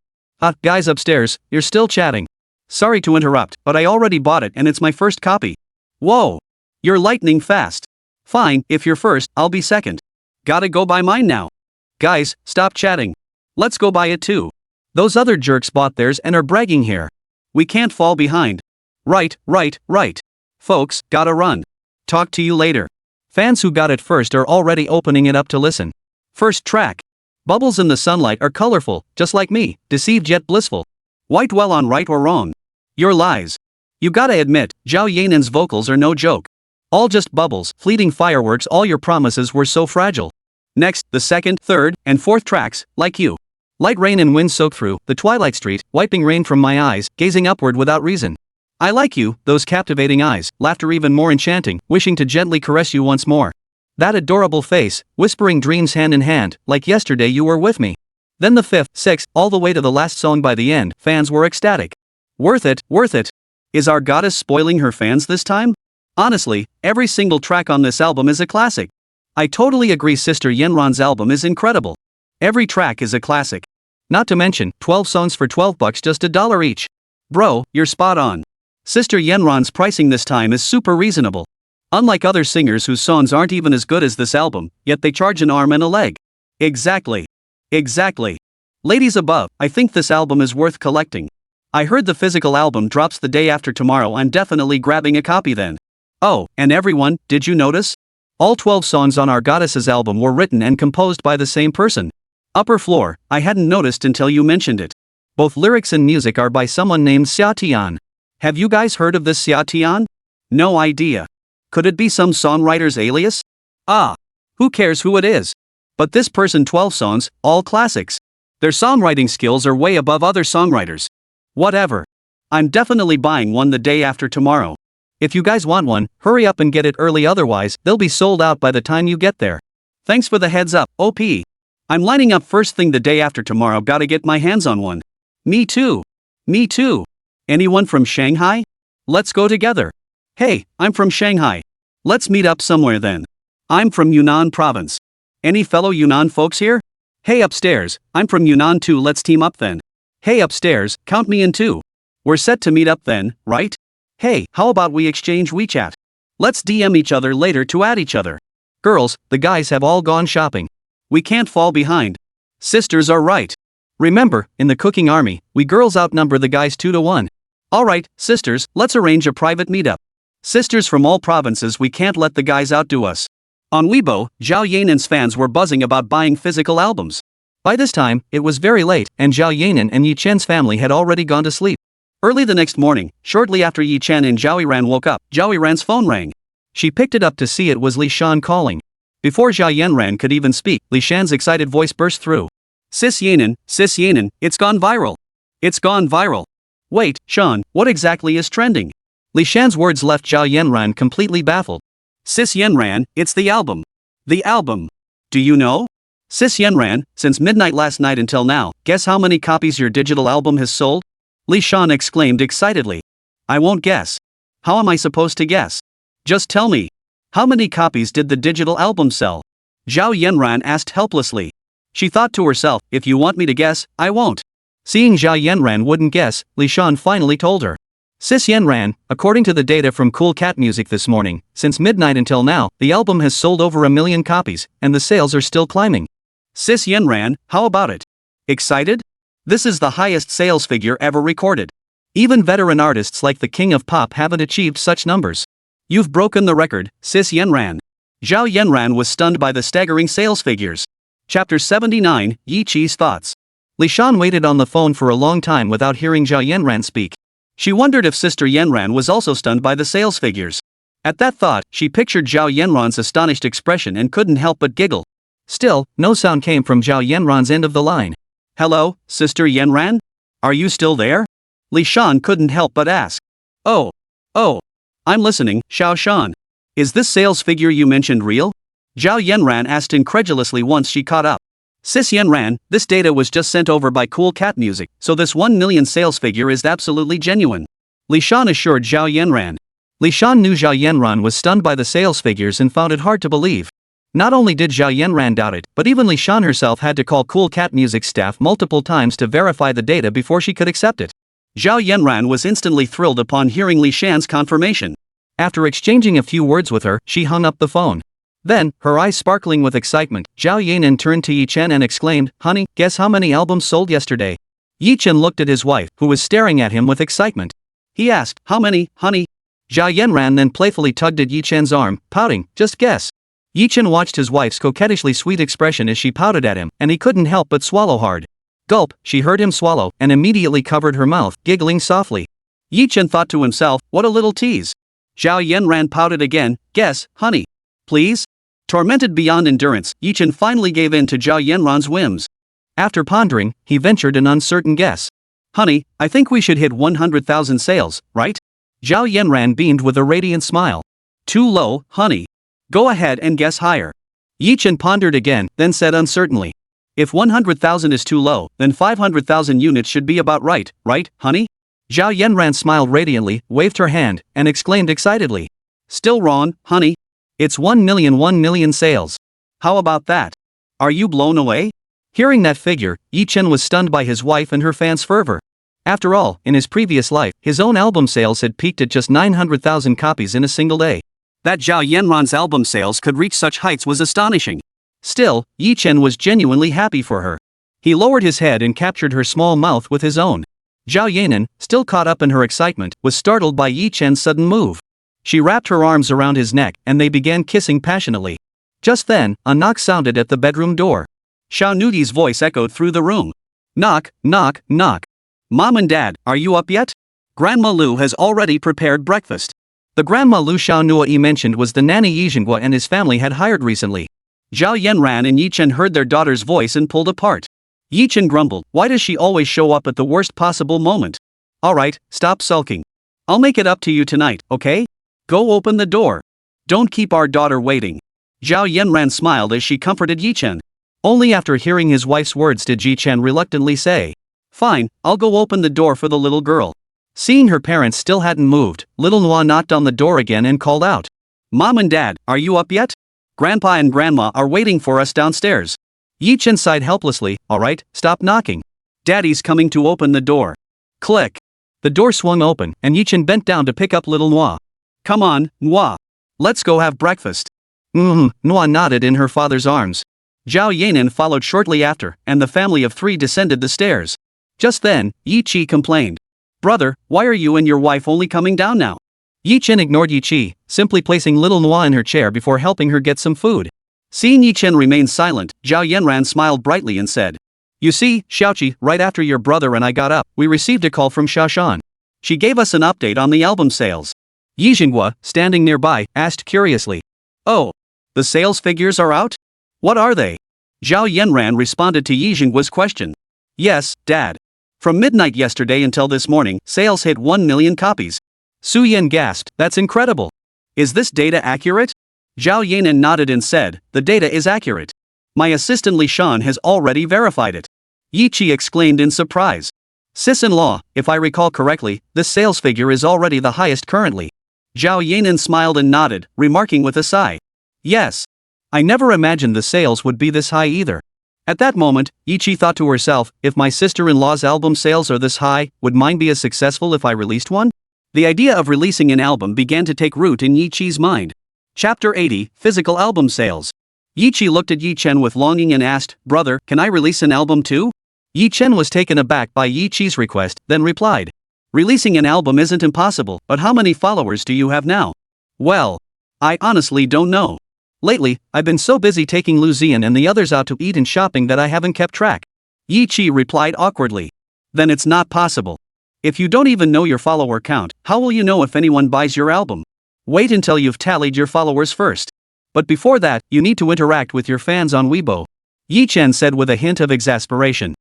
Guys upstairs, you're still chatting. Sorry to interrupt, but I already bought it and it's my first copy. Whoa! You're lightning fast. Fine, if you're first, I'll be second. Gotta go buy mine now. Guys, stop chatting. Let's go buy it too. Those other jerks bought theirs and are bragging here. We can't fall behind. Right. Folks, gotta run. Talk to you later. Fans who got it first are already opening it up to listen. First track. Bubbles in the sunlight are colorful, just like me, deceived yet blissful. Why dwell on right or wrong? Your lies. You gotta admit, Zhao Yanran's vocals are no joke. All just bubbles, fleeting fireworks, all your promises were so fragile. Next, the second, third, and fourth tracks, like you. Light rain and wind soak through the twilight street, wiping rain from my eyes, gazing upward without reason. I like you, those captivating eyes, laughter even more enchanting, wishing to gently caress you once more. That adorable face, whispering dreams hand in hand, like yesterday you were with me. Then the fifth, sixth, all the way to the last song. By the end, fans were ecstatic. Worth it. Is our goddess spoiling her fans this time? Honestly, every single track on this album is a classic. I totally agree. Sister Yanran's album is incredible. Every track is a classic. Not to mention, 12 songs for $12, just $1 each. Bro, you're spot on. Sister Yanran's pricing this time is super reasonable. Unlike other singers whose songs aren't even as good as this album, yet they charge an arm and a leg. Exactly. Ladies above, I think this album is worth collecting. I heard the physical album drops the day after tomorrow. I'm definitely grabbing a copy then. Oh, and everyone, did you notice? All 12 songs on our goddess's album were written and composed by the same person. Upper floor, I hadn't noticed until you mentioned it. Both lyrics and music are by someone named Xia Tian. Have you guys heard of this Xia Tian? No idea. Could it be some songwriter's alias? Who cares who it is? But this person, 12 songs, all classics. Their songwriting skills are way above other songwriters. Whatever. I'm definitely buying one the day after tomorrow. If you guys want one, hurry up and get it early, otherwise they'll be sold out by the time you get there. Thanks for the heads up, OP. I'm lining up first thing the day after tomorrow, gotta get my hands on one. Me too. Anyone from Shanghai? Let's go together. Hey, I'm from Shanghai. Let's meet up somewhere then. I'm from Yunnan province. Any fellow Yunnan folks here? Hey upstairs, I'm from Yunnan too, let's team up then. Hey upstairs, count me in too. We're set to meet up then, right? Hey, how about we exchange WeChat? Let's DM each other later to add each other. Girls, the guys have all gone shopping. We can't fall behind. Sisters are right. Remember, in the cooking army, we girls outnumber the guys 2-1. Alright, sisters, let's arrange a private meetup. Sisters from all provinces, we can't let the guys outdo us. On Weibo, Zhao Yanran's fans were buzzing about buying physical albums. By this time, it was very late, and Zhao Yanran and Yi Chen's family had already gone to sleep. Early the next morning, shortly after Yi Chen and Zhao Yanran woke up, Zhao Yanran's phone rang. She picked it up to see it was Li Shan calling. Before Zhao Yanran could even speak, Li Shan's excited voice burst through. Sis Yanran, it's gone viral. Wait, Shan, what exactly is trending? Li Shan's words left Zhao Yanran completely baffled. Sis Yanran, it's the album. The album. Do you know? Sis Yanran, since midnight last night until now, guess how many copies your digital album has sold? Li Shan exclaimed excitedly. I won't guess. How am I supposed to guess? Just tell me. How many copies did the digital album sell? Zhao Yanran asked helplessly. She thought to herself, if you want me to guess, I won't. Seeing Zhao Yanran wouldn't guess, Li Shan finally told her. Sis Yanran, according to the data from Cool Cat Music this morning, since midnight until now, the album has sold over 1 million copies, and the sales are still climbing. Sis Yanran, how about it? Excited? This is the highest sales figure ever recorded. Even veteran artists like the king of pop haven't achieved such numbers. You've broken the record, Sis Yanran. Zhao Yanran was stunned by the staggering sales figures. Chapter 79, Yi Qi's Thoughts. Li Shan waited on the phone for a long time without hearing Zhao Yanran speak. She wondered if Sister Yanran was also stunned by the sales figures. At that thought, she pictured Zhao Yanran's astonished expression and couldn't help but giggle. Still, no sound came from Zhao Yanran's end of the line. Hello, Sister Yanran? Are you still there? Li Shan couldn't help but ask. Oh, I'm listening, Xiao Shan. Is this sales figure you mentioned real? Zhao Yanran asked incredulously once she caught up. Sis Yanran, this data was just sent over by Cool Cat Music, so this 1 million sales figure is absolutely genuine. Li Shan assured Zhao Yanran. Li Shan knew Zhao Yanran was stunned by the sales figures and found it hard to believe. Not only did Zhao Yanran doubt it, but even Li Shan herself had to call Cool Cat Music staff multiple times to verify the data before she could accept it. Zhao Yanran was instantly thrilled upon hearing Li Shan's confirmation. After exchanging a few words with her, she hung up the phone. Then, her eyes sparkling with excitement, Zhao Yanran turned to Yi Chen and exclaimed, "Honey, guess how many albums sold yesterday?" Yi Chen looked at his wife, who was staring at him with excitement. He asked, "How many, honey?" Zhao Yanran then playfully tugged at Yi Chen's arm, pouting, "Just guess." Yi Chen watched his wife's coquettishly sweet expression as she pouted at him, and he couldn't help but swallow hard. Gulp, she heard him swallow, and immediately covered her mouth, giggling softly. Yi Chen thought to himself, what a little tease. Zhao Yanran pouted again, "Guess, honey. Please?" Tormented beyond endurance, Yi Chen finally gave in to Zhao Yanran's whims. After pondering, he ventured an uncertain guess. "Honey, I think we should hit 100,000 sales, right?" Zhao Yanran beamed with a radiant smile. "Too low, honey. Go ahead and guess higher." Yi Chen pondered again, then said uncertainly, "If 100,000 is too low, then 500,000 units should be about right, honey?" Zhao Yanran smiled radiantly, waved her hand, and exclaimed excitedly, "Still wrong, honey. It's 1,000,000 sales. How about that? Are you blown away?" Hearing that figure, Yi Chen was stunned by his wife and her fans' fervor. After all, in his previous life, his own album sales had peaked at just 900,000 copies in a single day. That Zhao Yanran's album sales could reach such heights was astonishing. Still, Yi Chen was genuinely happy for her. He lowered his head and captured her small mouth with his own. Zhao Yanran, still caught up in her excitement, was startled by Yi Chen's sudden move. She wrapped her arms around his neck, and they began kissing passionately. Just then, a knock sounded at the bedroom door. Xiao Nuyi's voice echoed through the room. "Knock, knock, knock. Mom and Dad, are you up yet? Grandma Lu has already prepared breakfast." The Grandma Lu Xiao Nuoyi mentioned was the nanny Yi Zhenghua and his family had hired recently. Zhao Yanran and Yi Chen heard their daughter's voice and pulled apart. Yi Chen grumbled, "Why does she always show up at the worst possible moment? Alright, stop sulking. I'll make it up to you tonight, okay? Go open the door. Don't keep our daughter waiting." Zhao Yanran smiled as she comforted Yi Chen. Only after hearing his wife's words did Yi Chen reluctantly say, "Fine, I'll go open the door for the little girl." Seeing her parents still hadn't moved, little Nuoyi knocked on the door again and called out, "Mom and Dad, are you up yet? Grandpa and Grandma are waiting for us downstairs." Yi Chen sighed helplessly, "Alright, stop knocking. Daddy's coming to open the door." Click. The door swung open, and Yi Chen bent down to pick up little Nuoyi. "Come on, Nuoyi. Let's go have breakfast." Nuoyi nodded in her father's arms. Zhao Yanran followed shortly after, and the family of three descended the stairs. Just then, Yi Chi complained. "Brother, why are you and your wife only coming down now?" Yi Chen ignored Yi Chi, simply placing little Nuoyi in her chair before helping her get some food. Seeing Yi Chen remain silent, Zhao Yanran smiled brightly and said, "You see, Xiaoqi, right after your brother and I got up, we received a call from Shashan. She gave us an update on the album sales." Yi Zhenghua, standing nearby, asked curiously, "Oh, the sales figures are out? What are they?" Zhao Yanran responded to Yi Zhenghua's question. "Yes, Dad. From midnight yesterday until this morning, sales hit 1 million copies." Su Yan gasped, "That's incredible. Is this data accurate?" Zhao Yanran nodded and said, "The data is accurate. My assistant Li Shan has already verified it." Yi Chi exclaimed in surprise. "Sis-in-law, if I recall correctly, this sales figure is already the highest currently." Zhao Yanran smiled and nodded, remarking with a sigh, "Yes. I never imagined the sales would be this high either." At that moment, Yi Chi thought to herself, if my sister-in-law's album sales are this high, would mine be as successful if I released one? The idea of releasing an album began to take root in Yi Chi's mind. Chapter 80, Physical Album Sales. Yi Chi looked at Yi Chen with longing and asked, "Brother, can I release an album too?" Yi Chen was taken aback by Yi Chi's request, then replied, "Releasing an album isn't impossible, but how many followers do you have now?" "Well, I honestly don't know. Lately, I've been so busy taking Lu Zian and the others out to eat and shopping that I haven't kept track." Yi Chi replied awkwardly. "Then it's not possible. If you don't even know your follower count, how will you know if anyone buys your album? Wait until you've tallied your followers first. But before that, you need to interact with your fans on Weibo." Yi Chen said with a hint of exasperation.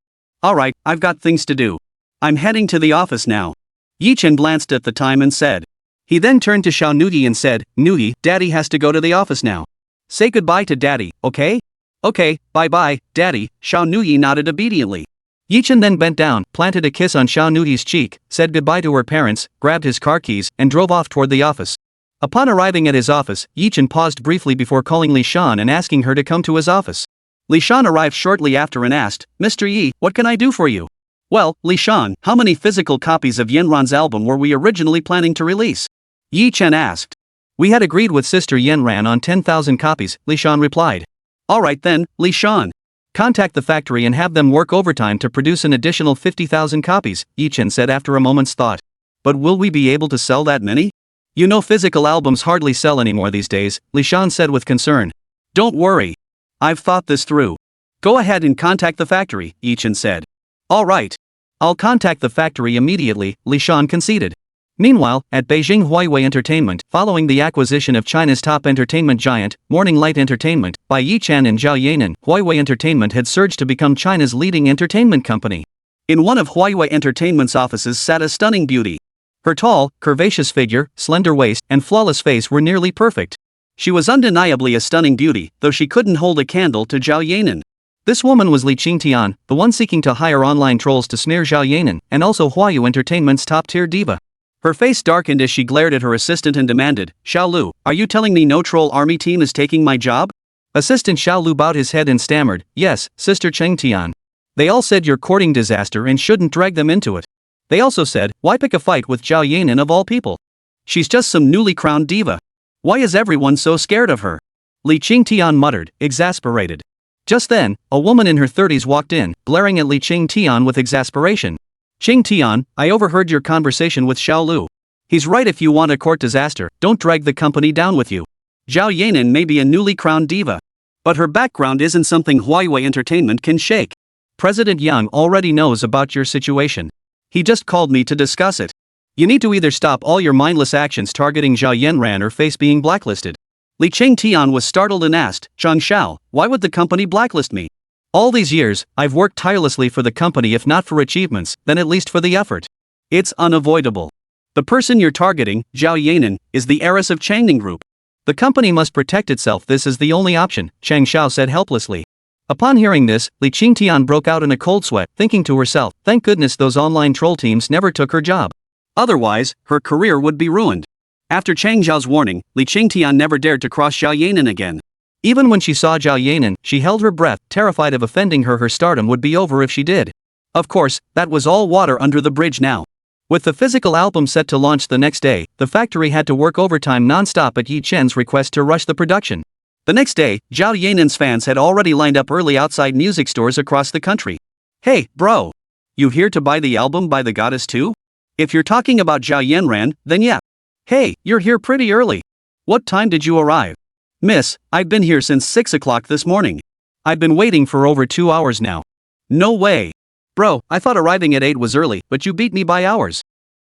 "Alright, I've got things to do. I'm heading to the office now." Yi Chen glanced at the time and said. He then turned to Xiao Nuyi and said, "Nuyi, Daddy has to go to the office now. Say goodbye to Daddy, okay?" "Okay, bye-bye, Daddy." Xiao Nuyi nodded obediently. Yi Chen then bent down, planted a kiss on Xiao Nuyi's cheek, said goodbye to her parents, grabbed his car keys, and drove off toward the office. Upon arriving at his office, Yi Chen paused briefly before calling Li Shan and asking her to come to his office. Li Shan arrived shortly after and asked, "Mr. Yi, what can I do for you?" "Well, Li Shan, how many physical copies of Yanran's album were we originally planning to release?" Yi Chen asked. We had agreed with Sister Yanran on 10,000 copies, Li Shan replied. Alright then, Li Shan. Contact the factory and have them work overtime to produce an additional 50,000 copies, Chen said after a moment's thought. But will we be able to sell that many? You know physical albums hardly sell anymore these days, Li Shan said with concern. Don't worry. I've thought this through. Go ahead and contact the factory, Chen said. Alright. I'll contact the factory immediately, Li Shan conceded. Meanwhile, at Beijing Huawei Entertainment, following the acquisition of China's top entertainment giant, Morning Light Entertainment, by Yi Chen and Zhao Yanran, Huawei Entertainment had surged to become China's leading entertainment company. In one of Huawei Entertainment's offices sat a stunning beauty. Her tall, curvaceous figure, slender waist, and flawless face were nearly perfect. She was undeniably a stunning beauty, though she couldn't hold a candle to Zhao Yanran. This woman was Li Qingtian, the one seeking to hire online trolls to smear Zhao Yanran, and also Huawei Entertainment's top-tier diva. Her face darkened as she glared at her assistant and demanded, Xiao Lu, are you telling me no troll army team is taking my job? Assistant Xiao Lu bowed his head and stammered, yes, Sister Qingtian. They all said you're courting disaster and shouldn't drag them into it. They also said, why pick a fight with Zhao Yanran of all people? She's just some newly crowned diva. Why is everyone so scared of her? Li Qingtian muttered, exasperated. Just then, a woman in her 30s walked in, glaring at Li Qingtian with exasperation. Qingtian, I overheard your conversation with Xiao Lu. He's right, if you want to court disaster, don't drag the company down with you. Zhao Yanran may be a newly crowned diva, but her background isn't something Huawei Entertainment can shake. President Yang already knows about your situation. He just called me to discuss it. You need to either stop all your mindless actions targeting Zhao Yanran or face being blacklisted. Li Qingtian was startled and asked, Zhang Xiao, why would the company blacklist me? All these years, I've worked tirelessly for the company, if not for achievements, then at least for the effort. It's unavoidable. The person you're targeting, Zhao Yanran, is the heiress of Changning Group. The company must protect itself, this is the only option, Chang Xiao said helplessly. Upon hearing this, Li Qingtian broke out in a cold sweat, thinking to herself, thank goodness those online troll teams never took her job. Otherwise, her career would be ruined. After Chang Xiao's warning, Li Qingtian never dared to cross Zhao Yanran again. Even when she saw Zhao Yanran, she held her breath, terrified of offending her. Her stardom would be over if she did. Of course, that was all water under the bridge now. With the physical album set to launch the next day, the factory had to work overtime non-stop at Yi Chen's request to rush the production. The next day, Zhao Yanran's fans had already lined up early outside music stores across the country. Hey, bro! You here to buy the album by the goddess too? If you're talking about Zhao Yanran, then yeah. Hey, you're here pretty early. What time did you arrive? Miss, I've been here since 6 o'clock this morning. I've been waiting for over 2 hours now. No way. Bro, I thought arriving at 8 was early, but you beat me by hours.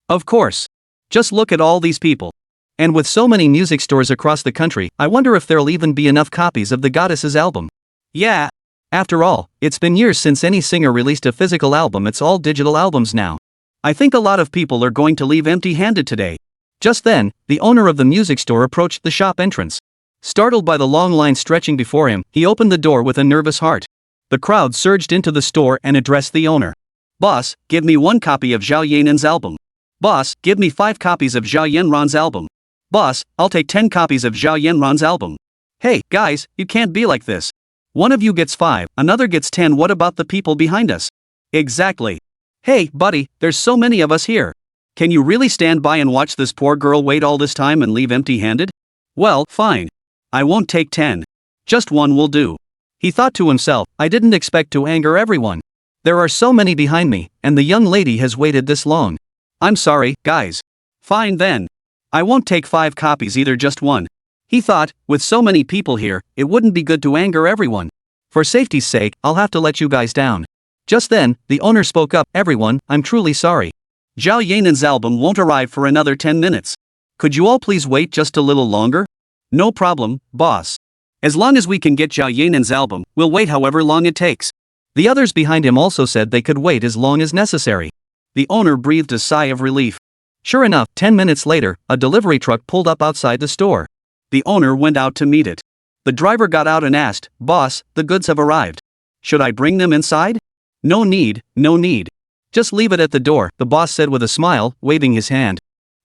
Of course. Just look at all these people. And with so many music stores across the country, I wonder if there'll even be enough copies of the goddess's album. Yeah. After all, it's been years since any singer released a physical album. It's all digital albums now. I think a lot of people are going to leave empty-handed today. Just then, the owner of the music store approached the shop entrance. Startled by the long line stretching before him, he opened the door with a nervous heart. The crowd surged into the store and addressed the owner. Boss, give me 1 copy of Zhao Yanran's album. Boss, give me 5 copies of Zhao Yanran's album. Boss, I'll take 10 copies of Zhao Yanran's album. Hey, guys, you can't be like this. One of you gets 5, another gets 10. What about the people behind us? Exactly. Hey, buddy, there's so many of us here. Can you really stand by and watch this poor girl wait all this time and leave empty-handed? Well, fine. I won't take 10. Just 1 will do. He thought to himself, I didn't expect to anger everyone. There are so many behind me, and the young lady has waited this long. I'm sorry, guys. Fine then. I won't take 5 copies either, just 1. He thought, with so many people here, it wouldn't be good to anger everyone. For safety's sake, I'll have to let you guys down. Just then, the owner spoke up, everyone, I'm truly sorry. Zhao Yanran's album won't arrive for another 10 minutes. Could you all please wait just a little longer? No problem, boss. As long as we can get Zhao Yanran's album, we'll wait however long it takes. The others behind him also said they could wait as long as necessary. The owner breathed a sigh of relief. Sure enough, 10 minutes later, a delivery truck pulled up outside the store. The owner went out to meet it. The driver got out and asked, Boss, the goods have arrived. Should I bring them inside? No need, no need. Just leave it at the door, the boss said with a smile, waving his hand.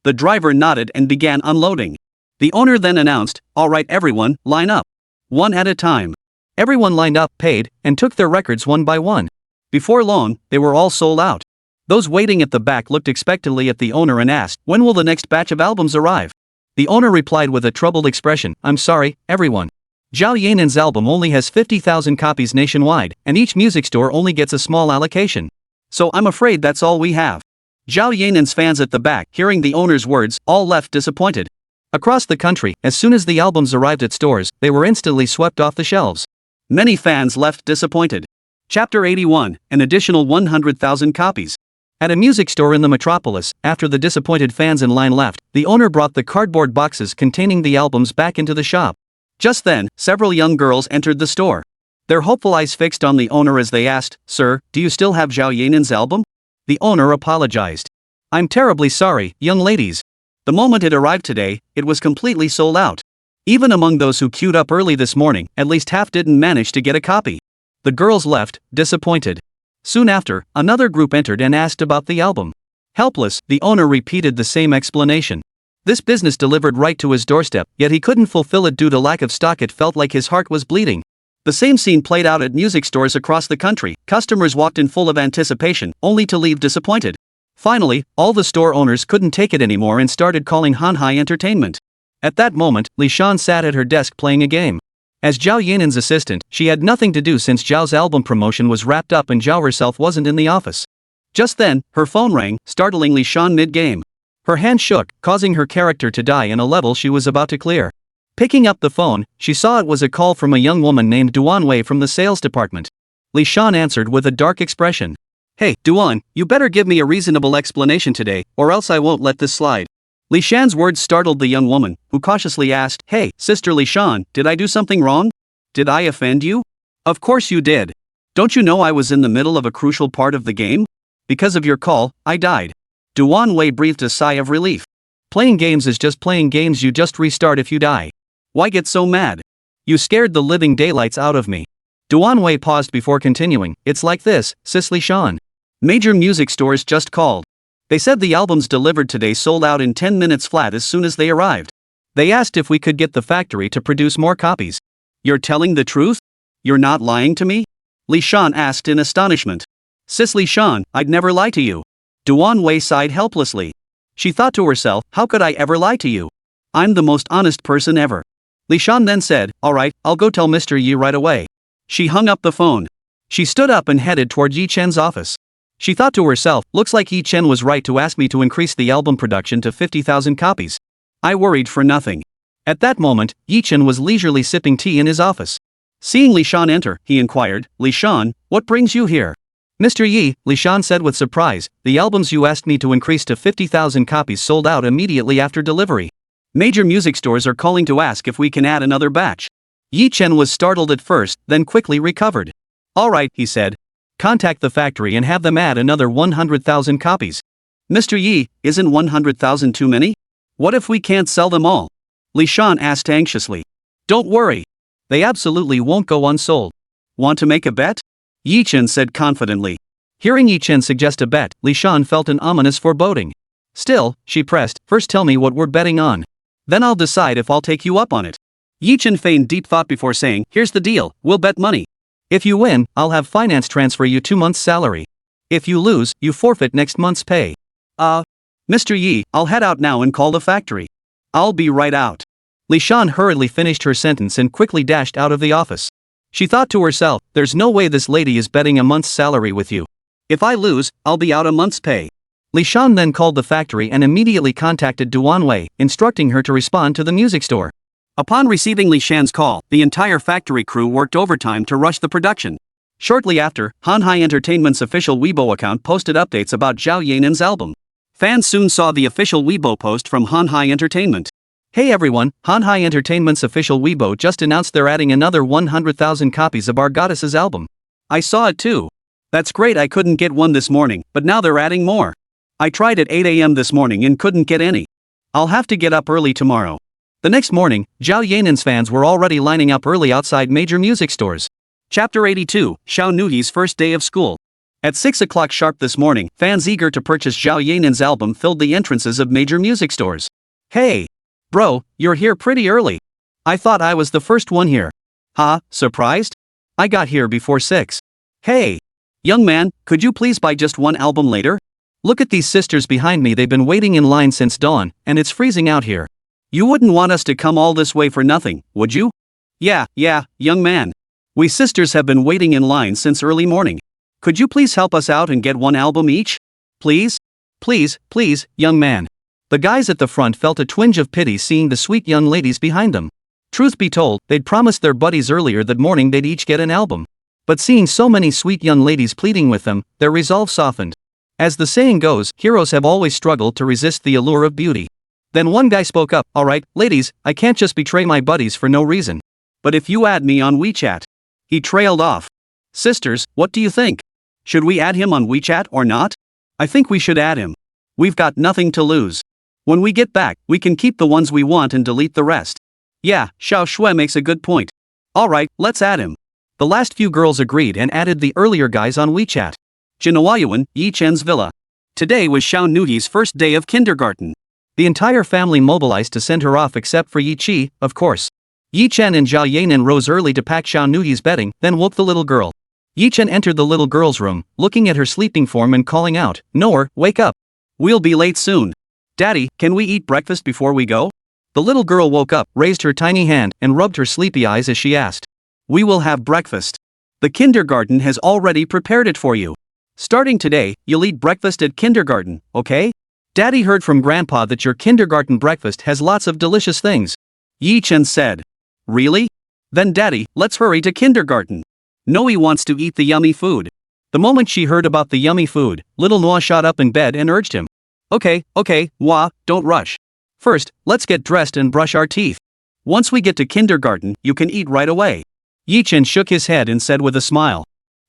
The driver nodded and began unloading. The owner then announced, all right everyone, line up. 1 at a time. Everyone lined up, paid, and took their records one by one. Before long, they were all sold out. Those waiting at the back looked expectantly at the owner and asked, when will the next batch of albums arrive? The owner replied with a troubled expression, I'm sorry, everyone. Zhao Yanran's album only has 50,000 copies nationwide, and each music store only gets a small allocation. So I'm afraid that's all we have. Zhao Yanran's fans at the back, hearing the owner's words, all left disappointed. Across the country, as soon as the albums arrived at stores, they were instantly swept off the shelves. Many fans left disappointed. Chapter 81, an additional 100,000 copies. At a music store in the metropolis, after the disappointed fans in line left, the owner brought the cardboard boxes containing the albums back into the shop. Just then, several young girls entered the store. Their hopeful eyes fixed on the owner as they asked, Sir, do you still have Zhao Yanran's album? The owner apologized. I'm terribly sorry, young ladies. The moment it arrived today, it was completely sold out. Even among those who queued up early this morning, at least half didn't manage to get a copy. The girls left, disappointed. Soon after, another group entered and asked about the album. Helpless, the owner repeated the same explanation. This business delivered right to his doorstep, yet he couldn't fulfill it due to lack of stock. It felt like his heart was bleeding. The same scene played out at music stores across the country. Customers walked in full of anticipation, only to leave disappointed. Finally, all the store owners couldn't take it anymore and started calling Shanghai Entertainment. At that moment, Li Shan sat at her desk playing a game. As Zhao Yanran's assistant, she had nothing to do since Zhao's album promotion was wrapped up and Zhao herself wasn't in the office. Just then, her phone rang, startling Li Shan mid-game. Her hand shook, causing her character to die in a level she was about to clear. Picking up the phone, she saw it was a call from a young woman named Duan Wei from the sales department. Li Shan answered with a dark expression. Hey, Duan, you better give me a reasonable explanation today, or else I won't let this slide. Li Shan's words startled the young woman, who cautiously asked, Hey, Sister Li Shan, did I do something wrong? Did I offend you? Of course you did. Don't you know I was in the middle of a crucial part of the game? Because of your call, I died. Duan Wei breathed a sigh of relief. Playing games is just playing games, you just restart if you die. Why get so mad? You scared the living daylights out of me. Duan Wei paused before continuing, It's like this, Sis Li Shan. Major music stores just called. They said the albums delivered today sold out in 10 minutes flat as soon as they arrived. They asked if we could get the factory to produce more copies. You're telling the truth? You're not lying to me? Li Shan asked in astonishment. Sis Li Shan, I'd never lie to you. Duan Wei sighed helplessly. She thought to herself, how could I ever lie to you? I'm the most honest person ever. Li Shan then said, alright, I'll go tell Mr. Yi right away. She hung up the phone. She stood up and headed toward Yi Chen's office. She thought to herself, looks like Yi Chen was right to ask me to increase the album production to 50,000 copies. I worried for nothing. At that moment, Yi Chen was leisurely sipping tea in his office. Seeing Li Shan enter, he inquired, Li Shan, what brings you here? Mr. Yi, Li Shan said with surprise, the albums you asked me to increase to 50,000 copies sold out immediately after delivery. Major music stores are calling to ask if we can add another batch. Yi Chen was startled at first, then quickly recovered. Alright, he said. Contact the factory and have them add another 100,000 copies. Mr. Yi, isn't 100,000 too many? What if we can't sell them all? Li Shan asked anxiously. Don't worry. They absolutely won't go unsold. Want to make a bet? Yi Chen said confidently. Hearing Yi Chen suggest a bet, Li Shan felt an ominous foreboding. Still, she pressed, first tell me what we're betting on. Then I'll decide if I'll take you up on it. Yi Chen feigned deep thought before saying, here's the deal, we'll bet money. If you win, I'll have finance transfer you 2 months' salary. If you lose, you forfeit next month's pay. Mr. Yi, I'll head out now and call the factory. I'll be right out. Li Shan hurriedly finished her sentence and quickly dashed out of the office. She thought to herself, there's no way this lady is betting a month's salary with you. If I lose, I'll be out a month's pay. Li Shan then called the factory and immediately contacted Duan Wei, instructing her to respond to the music store. Upon receiving Li Shan's call, the entire factory crew worked overtime to rush the production. Shortly after, Shanghai Entertainment's official Weibo account posted updates about Zhao Yanran's album. Fans soon saw the official Weibo post from Shanghai Entertainment. Hey everyone, Shanghai Entertainment's official Weibo just announced they're adding another 100,000 copies of our goddess's album. I saw it too. That's great, I couldn't get one this morning, but now they're adding more. I tried at 8 a.m. this morning and couldn't get any. I'll have to get up early tomorrow. The next morning, Zhao Yanran's fans were already lining up early outside major music stores. Chapter 82, Xiao Nuoyi's first day of school. At 6 o'clock sharp this morning, fans eager to purchase Zhao Yanran's album filled the entrances of major music stores. Hey! Bro, you're here pretty early. I thought I was the first one here. Ha, surprised? I got here before 6. Hey! Young man, could you please buy just one album later? Look at these sisters behind me, they've been waiting in line since dawn, and it's freezing out here. You wouldn't want us to come all this way for nothing, would you? Yeah, young man. We sisters have been waiting in line since early morning. Could you please help us out and get one album each? Please? Please, young man. The guys at the front felt a twinge of pity seeing the sweet young ladies behind them. Truth be told, they'd promised their buddies earlier that morning they'd each get an album. But seeing so many sweet young ladies pleading with them, their resolve softened. As the saying goes, heroes have always struggled to resist the allure of beauty. Then one guy spoke up, alright, ladies, I can't just betray my buddies for no reason. But if you add me on WeChat. He trailed off. Sisters, what do you think? Should we add him on WeChat or not? I think we should add him. We've got nothing to lose. When we get back, we can keep the ones we want and delete the rest. Yeah, Xiao Shui makes a good point. Alright, let's add him. The last few girls agreed and added the earlier guys on WeChat. Nuoyi, Yi Chen's villa. Today was Xiao Nuyi's first day of kindergarten. The entire family mobilized to send her off except for Yi Qi, of course. Yi Chen and Zhao Yanran rose early to pack Xiao Nuyi's bedding, then woke the little girl. Yi Chen entered the little girl's room, looking at her sleeping form and calling out, "Noor, wake up. We'll be late soon. Daddy, can we eat breakfast before we go?" The little girl woke up, raised her tiny hand, and rubbed her sleepy eyes as she asked. We will have breakfast. The kindergarten has already prepared it for you. Starting today, you'll eat breakfast at kindergarten, okay? Daddy heard from Grandpa that your kindergarten breakfast has lots of delicious things. Yi Chen said. Really? Then Daddy, let's hurry to kindergarten. Nuoyi wants to eat the yummy food. The moment she heard about the yummy food, little Nuoyi shot up in bed and urged him. Okay, Nuoyi, don't rush. First, let's get dressed and brush our teeth. Once we get to kindergarten, you can eat right away. Yi Chen shook his head and said with a smile.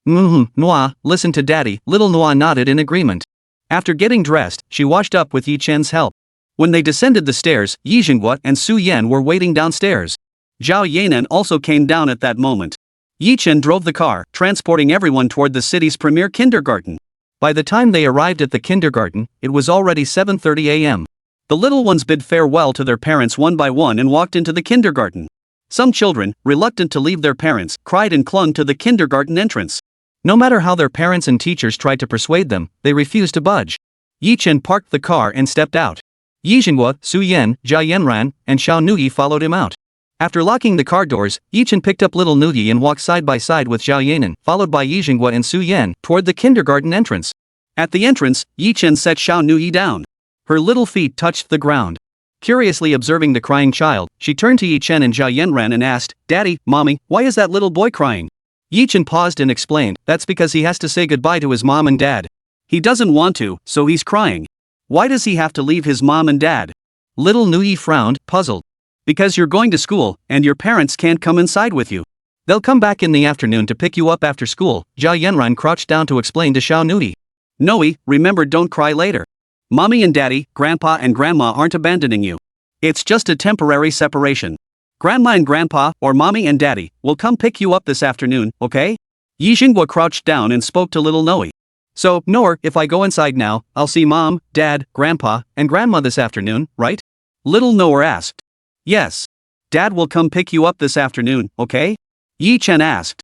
Nuoyi, listen to Daddy. Little Nuoyi nodded in agreement. After getting dressed, she washed up with Yi Chen's help. When they descended the stairs, Yi Jinghua and Su Yan were waiting downstairs. Zhao Yanran also came down at that moment. Yi Chen drove the car, transporting everyone toward the city's premier kindergarten. By the time they arrived at the kindergarten, it was already 7:30 a.m. The little ones bid farewell to their parents one by one and walked into the kindergarten. Some children, reluctant to leave their parents, cried and clung to the kindergarten entrance. No matter how their parents and teachers tried to persuade them, they refused to budge. Yi Chen parked the car and stepped out. Yi Jinghua, Su Yan, Zhao Yanran, and Xiao Nuyi followed him out. After locking the car doors, Yi Chen picked up little Nuoyi and walked side by side with Zhao Yanran, followed by Yi Jinghua and Su Yan, toward the kindergarten entrance. At the entrance, Yi Chen set Xiao Nuyi down. Her little feet touched the ground. Curiously observing the crying child, she turned to Yi Chen and Zhao Yanran and asked, Daddy, Mommy, why is that little boy crying? Yi Chen paused and explained, that's because he has to say goodbye to his mom and dad. He doesn't want to, so he's crying. Why does he have to leave his mom and dad? Little Nuoyi frowned, puzzled. Because you're going to school, and your parents can't come inside with you. They'll come back in the afternoon to pick you up after school, Zhao Yanran crouched down to explain to Xiao Nuyi. Nuoyi, remember, don't cry later. Mommy and Daddy, Grandpa and Grandma aren't abandoning you. It's just a temporary separation. Grandma and Grandpa, or Mommy and Daddy, will come pick you up this afternoon, okay? Yi Jinghua crouched down and spoke to little Nuoyi. So, Noor, if I go inside now, I'll see Mom, Dad, Grandpa, and Grandma this afternoon, right? Little Noor asked. Yes. Dad will come pick you up this afternoon, okay? Yi Chen asked.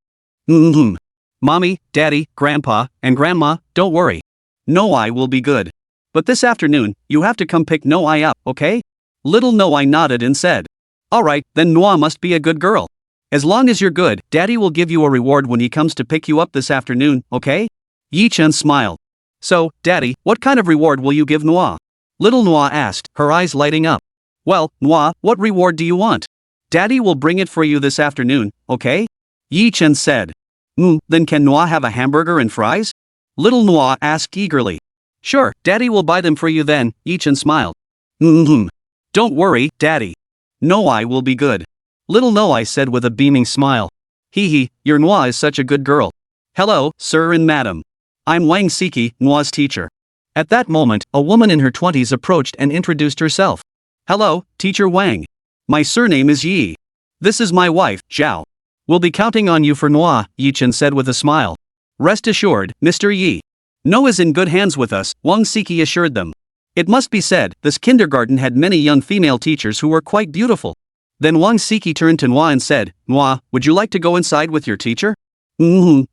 Mommy, Daddy, Grandpa, and Grandma, don't worry. Nuoyi will be good. But this afternoon, you have to come pick Nuoyi up, okay? Little Nuoyi nodded and said. Alright, then Nuoyi must be a good girl. As long as you're good, Daddy will give you a reward when he comes to pick you up this afternoon, okay? Yi Chen smiled. So, Daddy, what kind of reward will you give Nuoyi? Little Nuoyi asked, her eyes lighting up. Well, Nuoyi, what reward do you want? Daddy will bring it for you this afternoon, okay? Yi Chen said. Then can Nuoyi have a hamburger and fries? Little Nuoyi asked eagerly. Sure, Daddy will buy them for you then, Yi Chen smiled. Don't worry, Daddy. Nuoyi will be good. Little Nuoyi said with a beaming smile. Your Nuoyi is such a good girl. Hello, sir and madam. I'm Wang Siki, Nuoyi's teacher. At that moment, a woman in her 20s approached and introduced herself. Hello, Teacher Wang. My surname is Yi. This is my wife, Zhao. We'll be counting on you for Nuoyi, Yi Chen said with a smile. Rest assured, Mr. Yi. Nuoyi is in good hands with us, Wang Siki assured them. It must be said, this kindergarten had many young female teachers who were quite beautiful. Then Wang Siki turned to Nuoyi and said, Nuoyi, would you like to go inside with your teacher?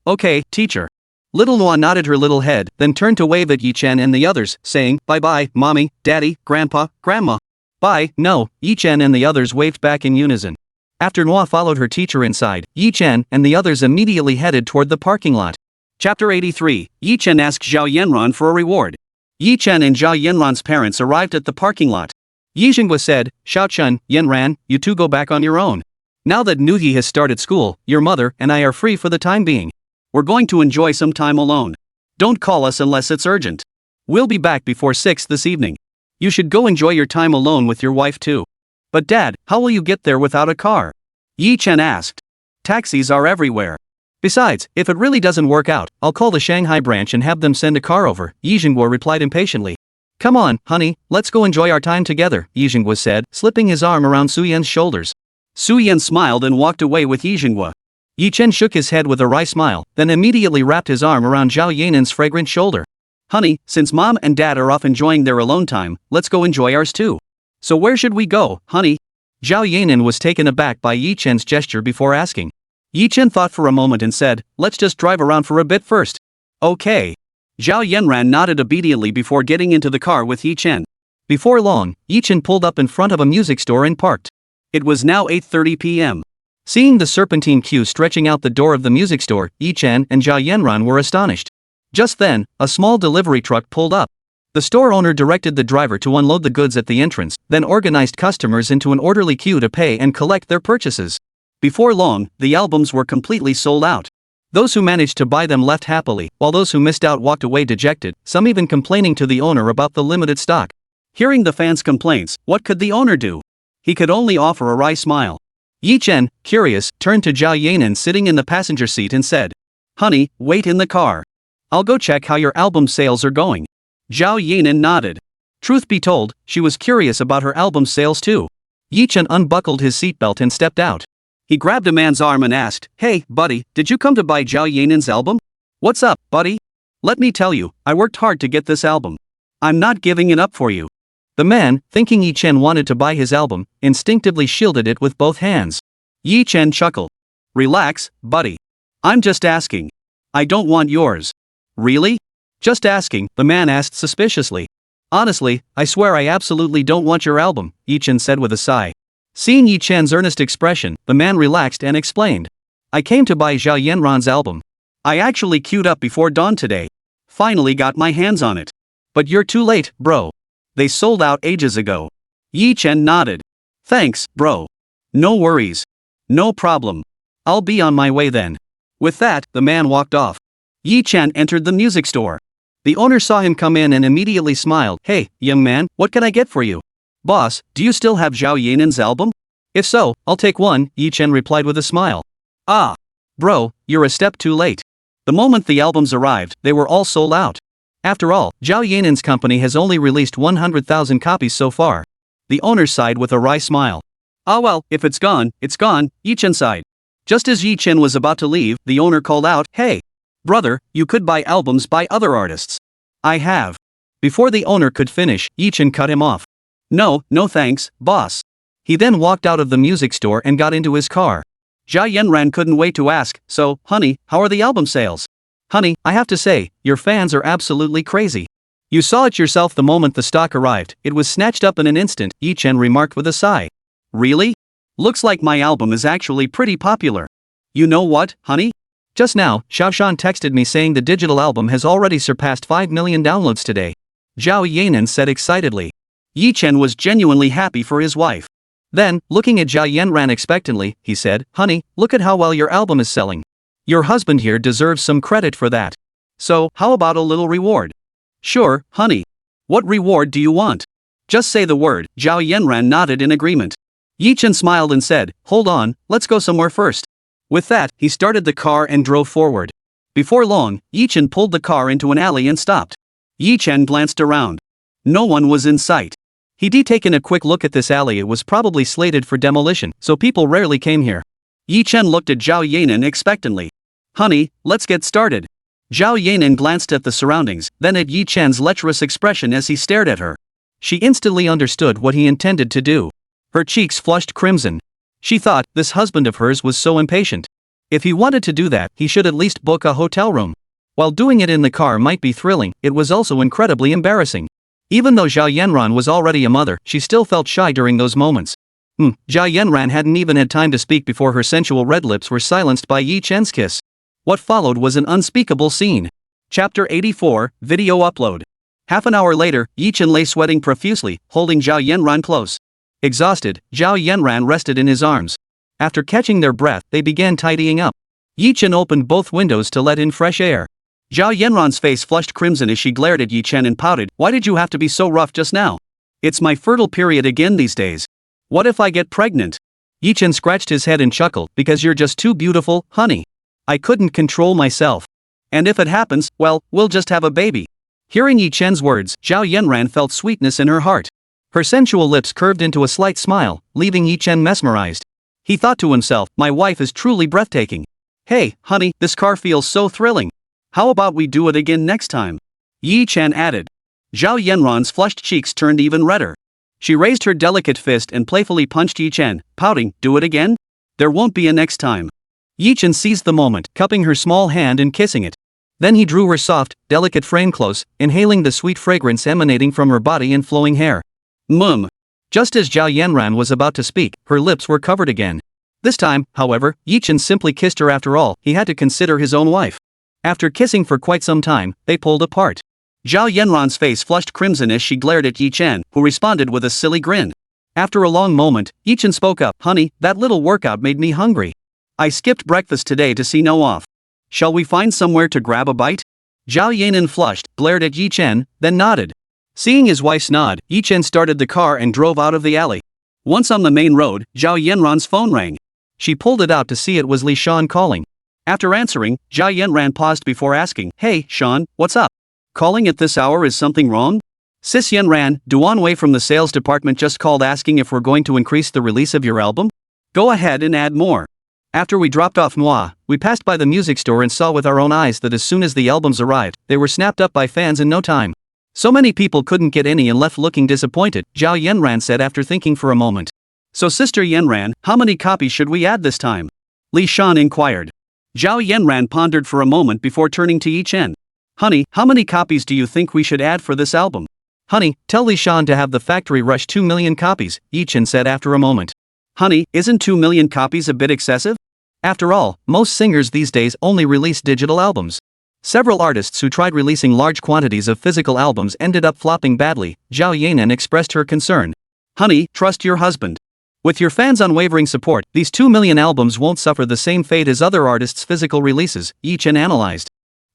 Okay, teacher. Little Nuoyi nodded her little head, then turned to wave at Yi Chen and the others, saying, Bye-bye, Mommy, Daddy, Grandpa, Grandma. Bye. No, Yi Chen and the others waved back in unison. After Nuoyi followed her teacher inside, Yi Chen and the others immediately headed toward the parking lot. Chapter 83. Yi Chen asks Zhao Yanran for a reward. Yi Chen and Zhao Yanran's parents arrived at the parking lot. Yi Xinghua said, Xiao Chen, Yanran, you two go back on your own. Now that Nuoyi has started school, your mother and I are free for the time being. We're going to enjoy some time alone. Don't call us unless it's urgent. We'll be back before 6 this evening. You should go enjoy your time alone with your wife too. But Dad, how will you get there without a car? Yi Chen asked. Taxis are everywhere. Besides, if it really doesn't work out, I'll call the Shanghai branch and have them send a car over, Yi Xinghua replied impatiently. Come on, honey, let's go enjoy our time together, Yi Xinghua said, slipping his arm around Su Yan's shoulders. Su Yan smiled and walked away with Yi Xinghua. Yi Chen shook his head with a wry smile, then immediately wrapped his arm around Zhao Yanran's fragrant shoulder. Honey, since Mom and Dad are off enjoying their alone time, let's go enjoy ours too. So where should we go, honey? Zhao Yanran was taken aback by Yi Chen's gesture before asking. Yi Chen thought for a moment and said, let's just drive around for a bit first. Okay. Zhao Yanran nodded obediently before getting into the car with Yi Chen. Before long, Yi Chen pulled up in front of a music store and parked. It was now 8:30 p.m. Seeing the serpentine queue stretching out the door of the music store, Yi Chen and Zhao Yanran were astonished. Just then, a small delivery truck pulled up. The store owner directed the driver to unload the goods at the entrance, then organized customers into an orderly queue to pay and collect their purchases. Before long, the albums were completely sold out. Those who managed to buy them left happily, while those who missed out walked away dejected, some even complaining to the owner about the limited stock. Hearing the fans' complaints, what could the owner do? He could only offer a wry smile. Yi Chen, curious, turned to Zhao Yanran sitting in the passenger seat and said, Honey, wait in the car. I'll go check how your album sales are going. Zhao Yanran nodded. Truth be told, she was curious about her album sales too. Yi Chen unbuckled his seatbelt and stepped out. He grabbed a man's arm and asked, Hey, buddy, did you come to buy Zhao Yanran's album? What's up, buddy? Let me tell you, I worked hard to get this album. I'm not giving it up for you. The man, thinking Yi Chen wanted to buy his album, instinctively shielded it with both hands. Yi Chen chuckled. Relax, buddy. I'm just asking. I don't want yours. Really? Just asking, the man asked suspiciously. Honestly, I swear I absolutely don't want your album, Yi Chen said with a sigh. Seeing Yi Chen's earnest expression, the man relaxed and explained. I came to buy Zhao Yanran's album. I actually queued up before dawn today. Finally got my hands on it. But you're too late, bro. They sold out ages ago. Yi Chen nodded. Thanks, bro. No worries. No problem. I'll be on my way then. With that, the man walked off. Yi Chen entered the music store. The owner saw him come in and immediately smiled. Hey, young man, what can I get for you? Boss, do you still have Zhao Yanran's album? If so, I'll take one, Yi Chen replied with a smile. Ah. Bro, you're a step too late. The moment the albums arrived, they were all sold out. After all, Zhao Yanran's company has only released 100,000 copies so far. The owner sighed with a wry smile. Ah well, if it's gone, Yi Chen sighed. Just as Yi Chen was about to leave, the owner called out, Hey! Brother, you could buy albums by other artists. I have. Before the owner could finish, Yi Chen cut him off. No thanks, boss. He then walked out of the music store and got into his car. Zhao Yanran couldn't wait to ask, So, honey, how are the album sales? Honey, I have to say, your fans are absolutely crazy. You saw it yourself the moment the stock arrived, it was snatched up in an instant, Yi Chen remarked with a sigh. Really? Looks like my album is actually pretty popular. You know what, honey? Just now, Xiaoshan texted me saying the digital album has already surpassed 5 million downloads today. Zhao Yanran said excitedly. Yi Chen was genuinely happy for his wife. Then, looking at Zhao Yanran expectantly, he said, Honey, look at how well your album is selling. Your husband here deserves some credit for that. So, how about a little reward? Sure, honey. What reward do you want? Just say the word. Zhao Yanran nodded in agreement. Yi Chen smiled and said, Hold on, let's go somewhere first. With that, he started the car and drove forward. Before long, Yi Chen pulled the car into an alley and stopped. Yi Chen glanced around. No one was in sight. He'd taken a quick look at this alley. It was probably slated for demolition, so people rarely came here. Yi Chen looked at Zhao Yanran expectantly. Honey, let's get started. Zhao Yanran glanced at the surroundings, then at Yi Chen's lecherous expression as he stared at her. She instantly understood what he intended to do. Her cheeks flushed crimson. She thought, this husband of hers was so impatient. If he wanted to do that, he should at least book a hotel room. While doing it in the car might be thrilling, it was also incredibly embarrassing. Even though Zhao Yanran was already a mother, she still felt shy during those moments. Zhao Yanran hadn't even had time to speak before her sensual red lips were silenced by Yi Chen's kiss. What followed was an unspeakable scene. Chapter 84, Video Upload. Half an hour later, Yi Chen lay sweating profusely, holding Zhao Yanran close. Exhausted, Zhao Yanran rested in his arms. After catching their breath, they began tidying up. Yi Chen opened both windows to let in fresh air. Zhao Yanran's face flushed crimson as she glared at Yi Chen and pouted, "Why did you have to be so rough just now? It's my fertile period again these days. What if I get pregnant?" Yi Chen scratched his head and chuckled, "Because you're just too beautiful, honey. I couldn't control myself. And if it happens, well, we'll just have a baby." Hearing Yi Chen's words, Zhao Yanran felt sweetness in her heart. Her sensual lips curved into a slight smile, leaving Yi Chen mesmerized. He thought to himself, "My wife is truly breathtaking. Hey, honey, this car feels so thrilling. How about we do it again next time?" Yi Chen added. Zhao Yanran's flushed cheeks turned even redder. She raised her delicate fist and playfully punched Yi Chen, pouting, "Do it again? There won't be a next time." Yi Chen seized the moment, cupping her small hand and kissing it. Then he drew her soft, delicate frame close, inhaling the sweet fragrance emanating from her body and flowing hair. Just as Zhao Yanran was about to speak, her lips were covered again. This time, however, Yi Chen simply kissed her. After all, he had to consider his own wife. After kissing for quite some time, they pulled apart. Zhao Yanran's face flushed crimson as she glared at Yi Chen, who responded with a silly grin. After a long moment, Yi Chen spoke up, "Honey, that little workout made me hungry. I skipped breakfast today to see no off. Shall we find somewhere to grab a bite?" Zhao Yanran flushed, glared at Yi Chen, then nodded. Seeing his wife's nod, Yi Chen started the car and drove out of the alley. Once on the main road, Zhao Yanran's phone rang. She pulled it out to see it was Li Shan calling. After answering, Zhao Yanran paused before asking, "Hey, Shan, what's up? Calling at this hour, is something wrong?" "Sis Yanran, Duan Wei from the sales department just called asking if we're going to increase the release of your album. Go ahead and add more. After we dropped off Manhwa, we passed by the music store and saw with our own eyes that as soon as the albums arrived, they were snapped up by fans in no time. So many people couldn't get any and left looking disappointed," Zhao Yanran said after thinking for a moment. "So Sister Yanran, how many copies should we add this time?" Li Shan inquired. Zhao Yanran pondered for a moment before turning to Yi Chen. "Honey, how many copies do you think we should add for this album?" "Honey, tell Li Shan to have the factory rush 2 million copies, Yi Chen said after a moment. "Honey, isn't 2 million copies a bit excessive? After all, most singers these days only release digital albums. Several artists who tried releasing large quantities of physical albums ended up flopping badly," Zhao Yanran expressed her concern. "Honey, trust your husband. With your fans' unwavering support, these 2 million albums won't suffer the same fate as other artists' physical releases," Yi Chen analyzed.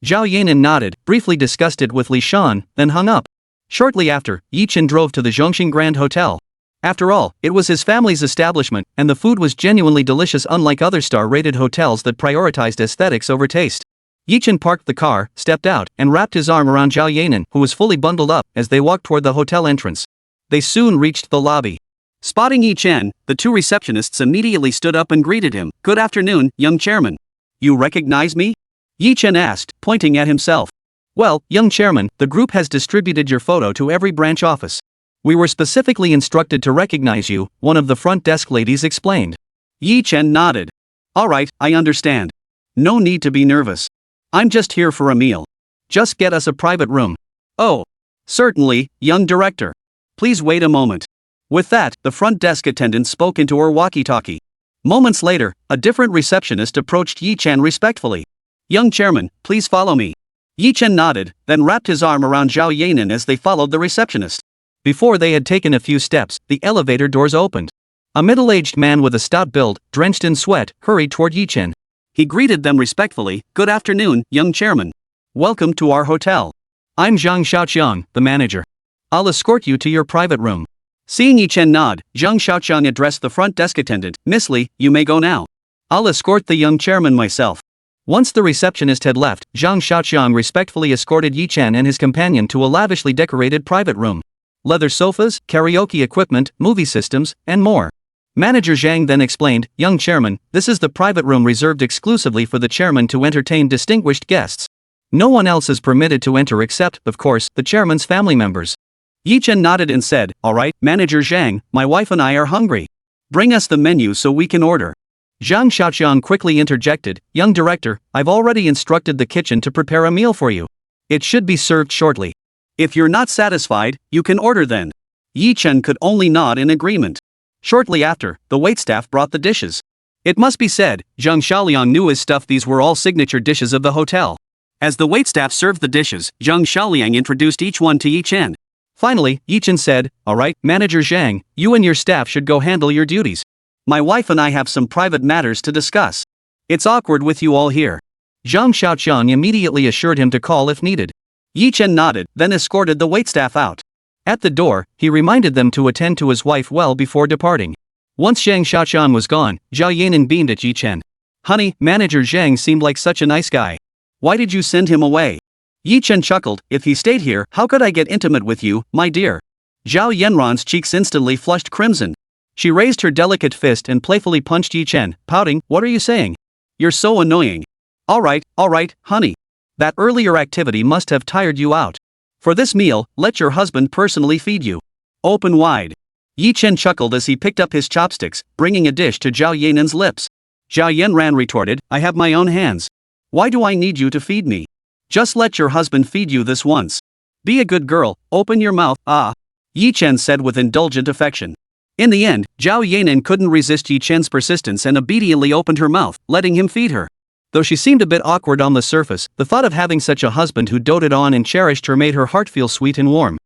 Zhao Yanran nodded, briefly discussed it with Li Shan, then hung up. Shortly after, Yi Chen drove to the Zhongxing Grand Hotel. After all, it was his family's establishment, and the food was genuinely delicious, unlike other star-rated hotels that prioritized aesthetics over taste. Yi Chen parked the car, stepped out, and wrapped his arm around Zhao Yanran, who was fully bundled up, as they walked toward the hotel entrance. They soon reached the lobby. Spotting Yi Chen, the two receptionists immediately stood up and greeted him. "Good afternoon, young chairman. You recognize me?" Yi Chen asked, pointing at himself. "Well, young chairman, the group has distributed your photo to every branch office. We were specifically instructed to recognize you," one of the front desk ladies explained. Yi Chen nodded. "All right, I understand. No need to be nervous. I'm just here for a meal. Just get us a private room." "Oh, certainly, young director. Please wait a moment." With that, the front desk attendant spoke into her walkie-talkie. Moments later, a different receptionist approached Yi Chen respectfully. "Young chairman, please follow me." Yi Chen nodded, then wrapped his arm around Zhao Yanran as they followed the receptionist. Before they had taken a few steps, the elevator doors opened. A middle-aged man with a stout build, drenched in sweat, hurried toward Yi Chen. He greeted them respectfully. "Good afternoon, young chairman. Welcome to our hotel. I'm Zhang Xiaoqiang, the manager. I'll escort you to your private room." Seeing Yi Chen nod, Zhang Xiaoqiang addressed the front desk attendant. "Miss Li, you may go now. I'll escort the young chairman myself." Once the receptionist had left, Zhang Xiaoqiang respectfully escorted Yi Chen and his companion to a lavishly decorated private room. Leather sofas, karaoke equipment, movie systems, and more. Manager Zhang then explained, "Young chairman, this is the private room reserved exclusively for the chairman to entertain distinguished guests. No one else is permitted to enter except, of course, the chairman's family members." Yi Chen nodded and said, "All right, Manager Zhang, my wife and I are hungry. Bring us the menu so we can order." Zhang Xiaoqiang quickly interjected, "Young director, I've already instructed the kitchen to prepare a meal for you. It should be served shortly." If you're not satisfied, you can order then. Chen could only nod in agreement. Shortly after, the waitstaff brought the dishes. It must be said, Zhang Xiaoliang knew his stuff. These were all signature dishes of the hotel. As the waitstaff served the dishes, Zhang Xiaoliang introduced each one to Chen. Finally, Chen said, "Alright, Manager Zhang, you and your staff should go handle your duties. My wife and I have some private matters to discuss. It's awkward with you all here." Zhang Xiaoqiang immediately assured him to call if needed. Chen nodded, then escorted the waitstaff out. At the door, he reminded them to attend to his wife well before departing. Once Zhang Xiaoqiang was gone, Zhao Yanran beamed at Chen. "Honey, Manager Zhang seemed like such a nice guy. Why did you send him away?" Chen chuckled, "If he stayed here, how could I get intimate with you, my dear?" Zhao Yanran's cheeks instantly flushed crimson. She raised her delicate fist and playfully punched Chen, pouting, "What are you saying? You're so annoying." Alright, honey. That earlier activity must have tired you out. For this meal, let your husband personally feed you. Open wide." Chen chuckled as he picked up his chopsticks, bringing a dish to Zhao Yanran's lips. Zhao Yanran retorted, "I have my own hands. Why do I need you to feed me? Just let your husband feed you this once. Be a good girl, open your mouth, ah." Chen said with indulgent affection. In the end, Zhao Yanran couldn't resist Chen's persistence and obediently opened her mouth, letting him feed her. Though she seemed a bit awkward on the surface, the thought of having such a husband who doted on and cherished her made her heart feel sweet and warm.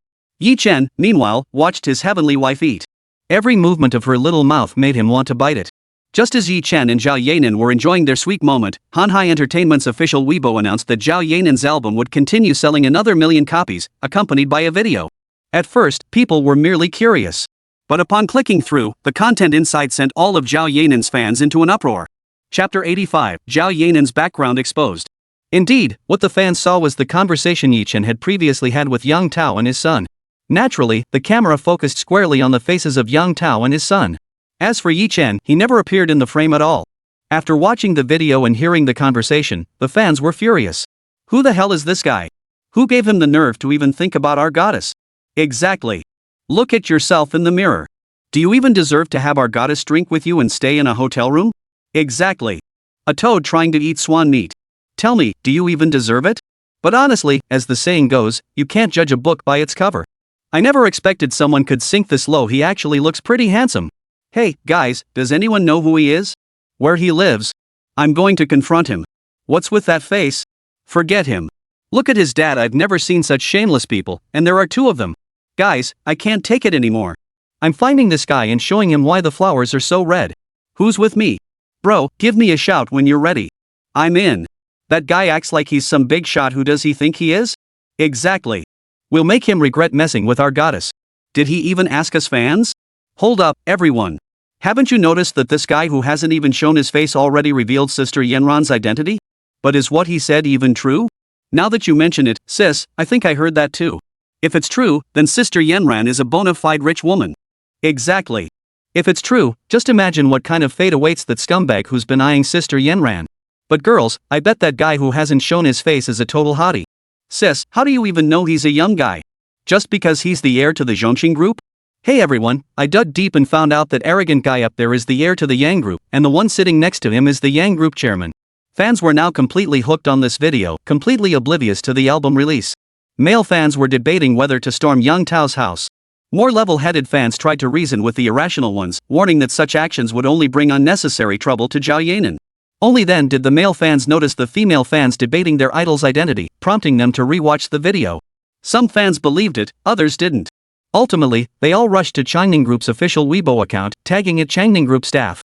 Chen, meanwhile, watched his heavenly wife eat. Every movement of her little mouth made him want to bite it. Just as Chen and Zhao Yanran were enjoying their sweet moment, Shanghai Entertainment's official Weibo announced that Zhao Yanran's album would continue selling another 1,000,000 copies, accompanied by a video. At first, people were merely curious. But upon clicking through, the content inside sent all of Zhao Yanran's fans into an uproar. Chapter 85, Zhao Yanran's background exposed. Indeed, what the fans saw was the conversation Chen had previously had with Yang Tao and his son. Naturally, the camera focused squarely on the faces of Yang Tao and his son. As for Chen, he never appeared in the frame at all. After watching the video and hearing the conversation, the fans were furious. Who the hell is this guy? Who gave him the nerve to even think about our goddess? Exactly. Look at yourself in the mirror. Do you even deserve to have our goddess drink with you and stay in a hotel room? Exactly. A toad trying to eat swan meat. Tell me, do you even deserve it? But honestly, as the saying goes, you can't judge a book by its cover. I never expected someone could sink this low. He actually looks pretty handsome. Hey, guys, does anyone know who he is? Where he lives? I'm going to confront him. What's with that face? Forget him. Look at his dad. I've never seen such shameless people, and there are two of them. Guys, I can't take it anymore. I'm finding this guy and showing him why the flowers are so red. Who's with me? Bro, give me a shout when you're ready. I'm in. That guy acts like he's some big shot. Who does he think he is? Exactly. We'll make him regret messing with our goddess. Did he even ask us fans? Hold up, everyone. Haven't you noticed that this guy who hasn't even shown his face already revealed Sister Yanran's identity? But is what he said even true? Now that you mention it, sis, I think I heard that too. If it's true, then Sister Yanran is a bona fide rich woman. Exactly. If it's true, just imagine what kind of fate awaits that scumbag who's been eyeing Sister Yanran. But girls, I bet that guy who hasn't shown his face is a total hottie. Sis, how do you even know he's a young guy? Just because he's the heir to the Zhongqing group? Hey everyone, I dug deep and found out that arrogant guy up there is the heir to the Yang group, and the one sitting next to him is the Yang group chairman. Fans were now completely hooked on this video, completely oblivious to the album release. Male fans were debating whether to storm Yang Tao's house. More level-headed fans tried to reason with the irrational ones, warning that such actions would only bring unnecessary trouble to Zhao Yanran. Only then did the male fans notice the female fans debating their idol's identity, prompting them to re-watch the video. Some fans believed it, others didn't. Ultimately, they all rushed to Changning Group's official Weibo account, tagging it Changning Group staff.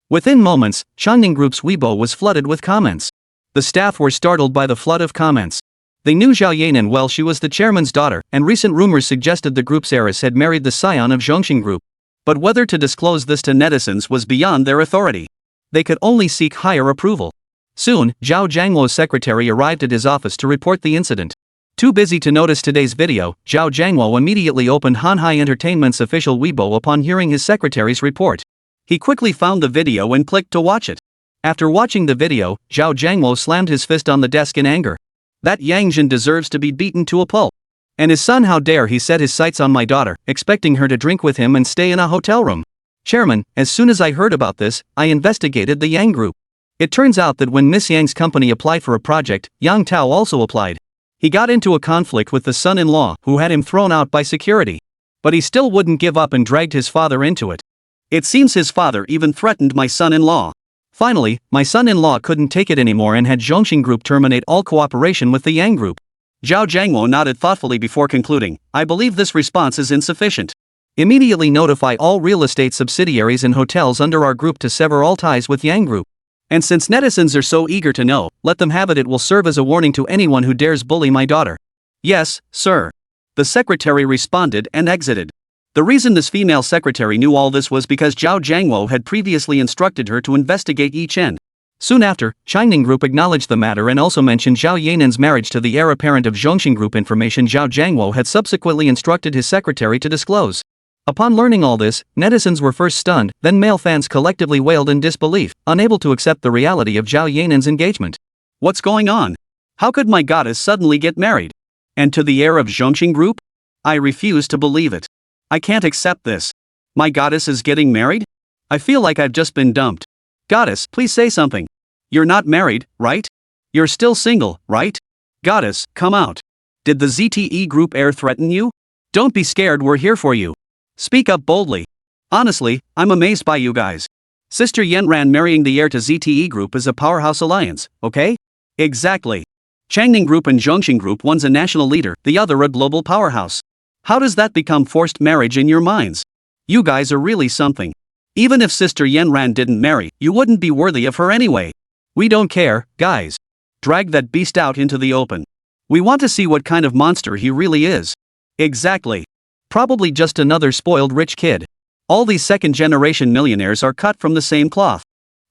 Within moments, Changning Group's Weibo was flooded with comments. The staff were startled by the flood of comments. They knew Zhao Yanran well. She was the chairman's daughter, and recent rumors suggested the group's heiress had married the scion of Zhongqing Group. But whether to disclose this to netizens was beyond their authority. They could only seek higher approval. Soon, Zhao Zhangluo's secretary arrived at his office to report the incident. Too busy to notice today's video, Zhao Zhangluo immediately opened Shanghai Entertainment's official Weibo upon hearing his secretary's report. He quickly found the video and clicked to watch it. After watching the video, Zhao Zhangluo slammed his fist on the desk in anger. That Yang Jin deserves to be beaten to a pulp. And his son, how dare he set his sights on my daughter, expecting her to drink with him and stay in a hotel room. Chairman, as soon as I heard about this, I investigated the Yang Group. It turns out that when Miss Yang's company applied for a project, Yang Tao also applied. He got into a conflict with the son-in-law who had him thrown out by security. But he still wouldn't give up and dragged his father into it. It seems his father even threatened my son-in-law. Finally, my son-in-law couldn't take it anymore and had Zhongxing Group terminate all cooperation with the Yang Group. Zhao Jiangwo nodded thoughtfully before concluding, I believe this response is insufficient. Immediately notify all real estate subsidiaries and hotels under our group to sever all ties with Yang Group. And since netizens are so eager to know, let them have it. It will serve as a warning to anyone who dares bully my daughter. Yes, sir. The secretary responded and exited. The reason this female secretary knew all this was because Zhao Jiangwo had previously instructed her to investigate Yi Chen. Soon after, Changning Group acknowledged the matter and also mentioned Zhao Yanran's marriage to the heir apparent of Zhongxing Group, information Zhao Jiangwo had subsequently instructed his secretary to disclose. Upon learning all this, netizens were first stunned, then male fans collectively wailed in disbelief, unable to accept the reality of Zhao Yanran's engagement. What's going on? How could my goddess suddenly get married? And to the heir of Zhongxing Group? I refuse to believe it. I can't accept this. My goddess is getting married? I feel like I've just been dumped. Goddess, please say something. You're not married, right? You're still single, right? Goddess, come out. Did the ZTE Group heir threaten you? Don't be scared, we're here for you. Speak up boldly. Honestly, I'm amazed by you guys. Sister Yanran marrying the heir to ZTE Group is a powerhouse alliance, okay? Exactly. Changning Group and Zhongxing Group, one's a national leader, the other a global powerhouse. How does that become forced marriage in your minds? You guys are really something. Even if Sister Yanran didn't marry, you wouldn't be worthy of her anyway. We don't care, guys. Drag that beast out into the open. We want to see what kind of monster he really is. Exactly. Probably just another spoiled rich kid. All these second-generation millionaires are cut from the same cloth.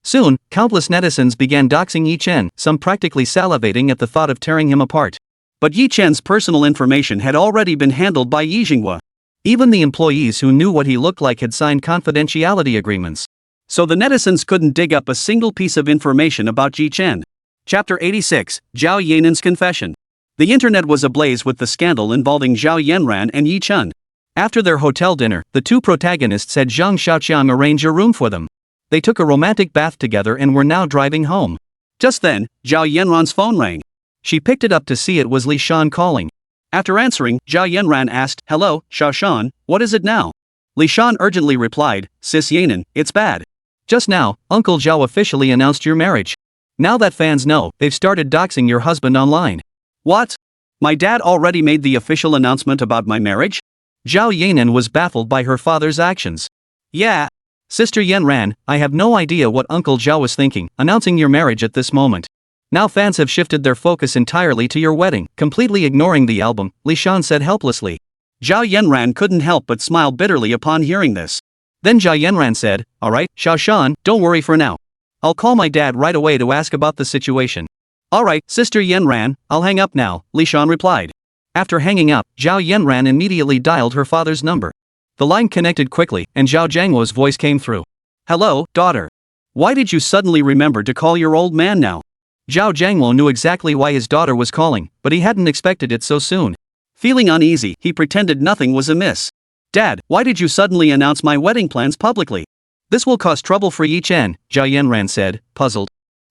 Soon, countless netizens began doxing Yi Chen, some practically salivating at the thought of tearing him apart. But Yi Chen's personal information had already been handled by Yi Jinghua. Even the employees who knew what he looked like had signed confidentiality agreements. So the netizens couldn't dig up a single piece of information about Yi Chen. Chapter 86, Zhao Yanran's Confession. The internet was ablaze with the scandal involving Zhao Yanran and Yi Chen. After their hotel dinner, the two protagonists had Zhang Xiaoqiang arrange a room for them. They took a romantic bath together and were now driving home. Just then, Zhao Yanran's phone rang. She picked it up to see it was Li Shan calling. After answering, Zhao Yanran asked, Hello, Xiaoshan, what is it now? Li Shan urgently replied, Sis Yanan, it's bad. Just now, Uncle Zhao officially announced your marriage. Now that fans know, they've started doxing your husband online. What? My dad already made the official announcement about my marriage? Zhao Yanran was baffled by her father's actions. Yeah. Sister Yanran, I have no idea what Uncle Zhao was thinking, announcing your marriage at this moment. Now fans have shifted their focus entirely to your wedding, completely ignoring the album, Li Shan said helplessly. Zhao Yanran couldn't help but smile bitterly upon hearing this. Then Zhao Yanran said, Alright, Xiaoshan, don't worry for now. I'll call my dad right away to ask about the situation. Alright, Sister Yanran, I'll hang up now, Li Shan replied. After hanging up, Zhao Yanran immediately dialed her father's number. The line connected quickly, and Zhao Jiangwo's voice came through. Hello, daughter. Why did you suddenly remember to call your old man now? Zhao Jiangwo knew exactly why his daughter was calling, but he hadn't expected it so soon. Feeling uneasy, he pretended nothing was amiss. Dad, why did you suddenly announce my wedding plans publicly? This will cause trouble for Yi Chen, Zhao Yanran said, puzzled.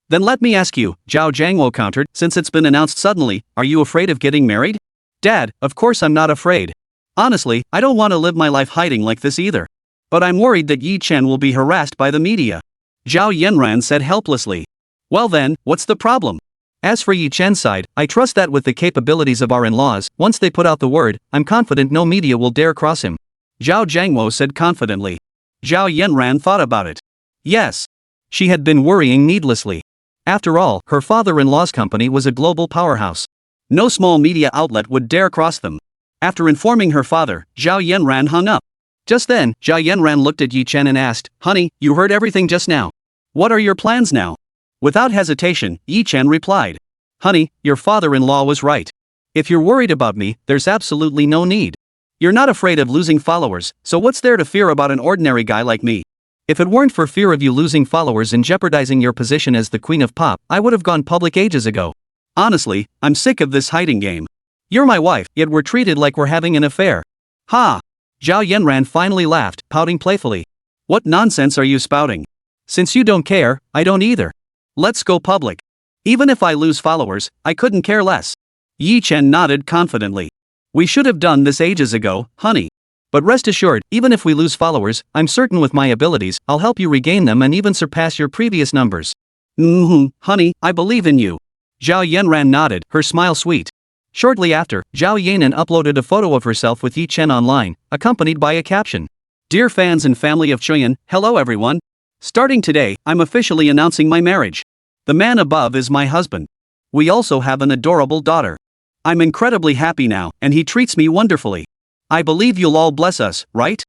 Then let me ask you, Zhao Jiangwo countered, since it's been announced suddenly, are you afraid of getting married? Dad, of course I'm not afraid. Honestly, I don't want to live my life hiding like this either. But I'm worried that Yi Chen will be harassed by the media. Zhao Yanran said helplessly. Well then, what's the problem? As for Yi Chen's side, I trust that with the capabilities of our in-laws, once they put out the word, I'm confident no media will dare cross him. Zhao Jiangwo said confidently. Zhao Yanran thought about it. Yes. She had been worrying needlessly. After all, her father-in-law's company was a global powerhouse. No small media outlet would dare cross them. After informing her father, Zhao Yanran hung up. Just then, Zhao Yanran looked at Yi Chen and asked, Honey, you heard everything just now. What are your plans now? Without hesitation, Yi Chen replied. Honey, your father-in-law was right. If you're worried about me, there's absolutely no need. You're not afraid of losing followers, so what's there to fear about an ordinary guy like me? If it weren't for fear of you losing followers and jeopardizing your position as the queen of pop, I would have gone public ages ago. Honestly, I'm sick of this hiding game. You're my wife, yet we're treated like we're having an affair. Ha! Zhao Yanran finally laughed, pouting playfully. What nonsense are you spouting? Since you don't care, I don't either. Let's go public. Even if I lose followers, I couldn't care less. Chen nodded confidently. We should have done this ages ago, honey. But rest assured, even if we lose followers, I'm certain with my abilities, I'll help you regain them and even surpass your previous numbers. Honey, I believe in you. Zhao Yanran nodded, her smile sweet. Shortly after, Zhao Yanran uploaded a photo of herself with Chen online, accompanied by a caption. Dear fans and family of Chen, hello everyone. Starting today, I'm officially announcing my marriage. The man above is my husband. We also have an adorable daughter. I'm incredibly happy now, and he treats me wonderfully. I believe you'll all bless us, right?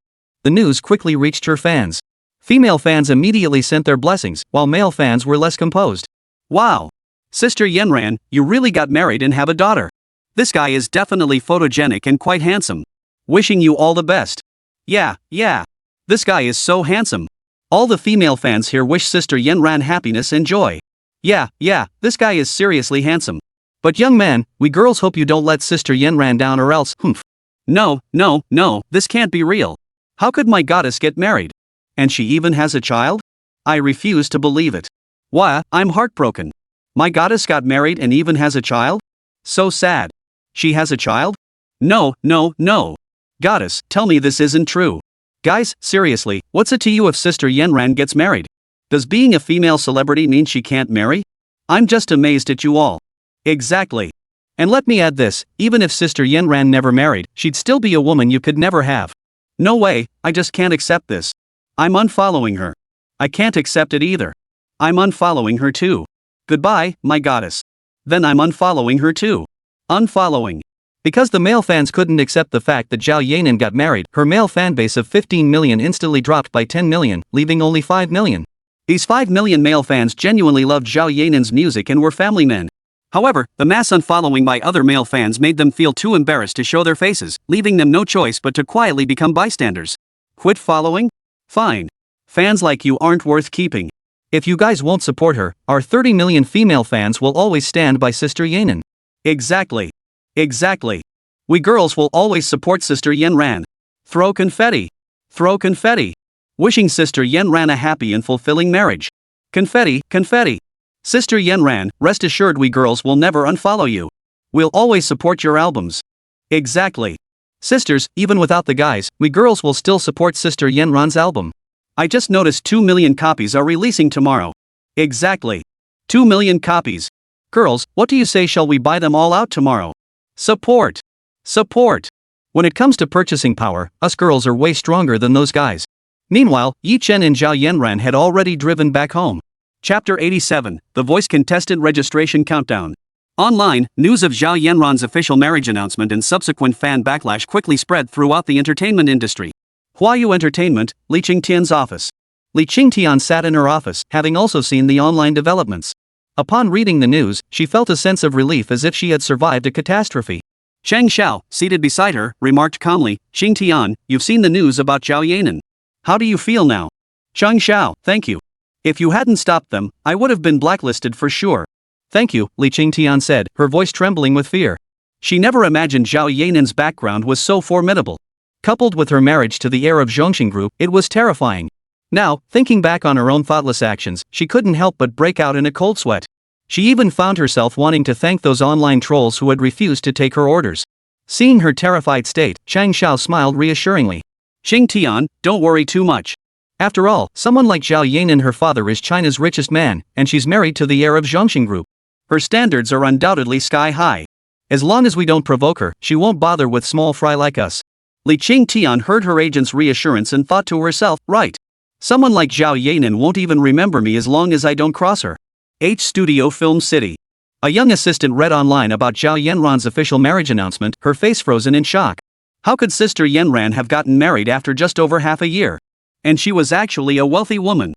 The news quickly reached her fans. Female fans immediately sent their blessings, while male fans were less composed. Wow! Sister Yanran, you really got married and have a daughter. This guy is definitely photogenic and quite handsome. Wishing you all the best. Yeah. This guy is so handsome. All the female fans here wish Sister Yanran happiness and joy. Yeah, this guy is seriously handsome. But young man, we girls hope you don't let Sister Yanran down or else, No, this can't be real. How could my goddess get married? And she even has a child? I refuse to believe it. Why, I'm heartbroken. My goddess got married and even has a child? So sad. She has a child? No. Goddess, tell me this isn't true. Guys, seriously, what's it to you if Sister Yanran gets married? Does being a female celebrity mean she can't marry? I'm just amazed at you all. Exactly. And let me add this, even if Sister Yanran never married, she'd still be a woman you could never have. No way, I just can't accept this. I'm unfollowing her. I can't accept it either. I'm unfollowing her too. Goodbye, my goddess. Then I'm unfollowing her too. Unfollowing. Because the male fans couldn't accept the fact that Zhao Yanran got married, her male fanbase of 15 million instantly dropped by 10 million, leaving only 5 million. These 5 million male fans genuinely loved Zhao Yanran's music and were family men. However, the mass unfollowing by other male fans made them feel too embarrassed to show their faces, leaving them no choice but to quietly become bystanders. Quit following? Fine. Fans like you aren't worth keeping. If you guys won't support her, our 30 million female fans will always stand by Sister Yanran. Exactly. We girls will always support Sister Yanran. Throw confetti. Wishing Sister Yanran a happy and fulfilling marriage. Confetti. Sister Yanran, rest assured we girls will never unfollow you. We'll always support your albums. Exactly. Sisters, even without the guys, we girls will still support Sister Yanran's album. I just noticed 2 million copies are releasing tomorrow. Exactly. 2 million copies. Girls, what do you say shall we buy them all out tomorrow? Support. When it comes to purchasing power, us girls are way stronger than those guys. Meanwhile, Chen and Zhao Yanran had already driven back home. Chapter 87, The Voice Contestant Registration Countdown. Online, news of Zhao Yanran's official marriage announcement and subsequent fan backlash quickly spread throughout the entertainment industry. Huayu Entertainment, Li Qingtian's office. Li Qingtian sat in her office, having also seen the online developments. Upon reading the news, she felt a sense of relief as if she had survived a catastrophe. Cheng Xiao, seated beside her, remarked calmly, Qingtian, you've seen the news about Zhao Yanran. How do you feel now? Cheng Xiao, thank you. If you hadn't stopped them, I would have been blacklisted for sure. Thank you, Li Qingtian said, her voice trembling with fear. She never imagined Zhao Yanran's background was so formidable. Coupled with her marriage to the heir of Zhongxing Group, it was terrifying. Now, thinking back on her own thoughtless actions, she couldn't help but break out in a cold sweat. She even found herself wanting to thank those online trolls who had refused to take her orders. Seeing her terrified state, Chang Xiao smiled reassuringly. Qingtian, don't worry too much. After all, someone like Zhao Yanran, her father is China's richest man, and she's married to the heir of Zhongxing Group. Her standards are undoubtedly sky high. As long as we don't provoke her, she won't bother with small fry like us. Li Qingtian heard her agent's reassurance and thought to herself, right. Someone like Zhao Yanran won't even remember me as long as I don't cross her. H Studio Film City. A young assistant read online about Zhao Yanran's official marriage announcement, her face frozen in shock. How could Sister Yanran have gotten married after just over half a year? And she was actually a wealthy woman.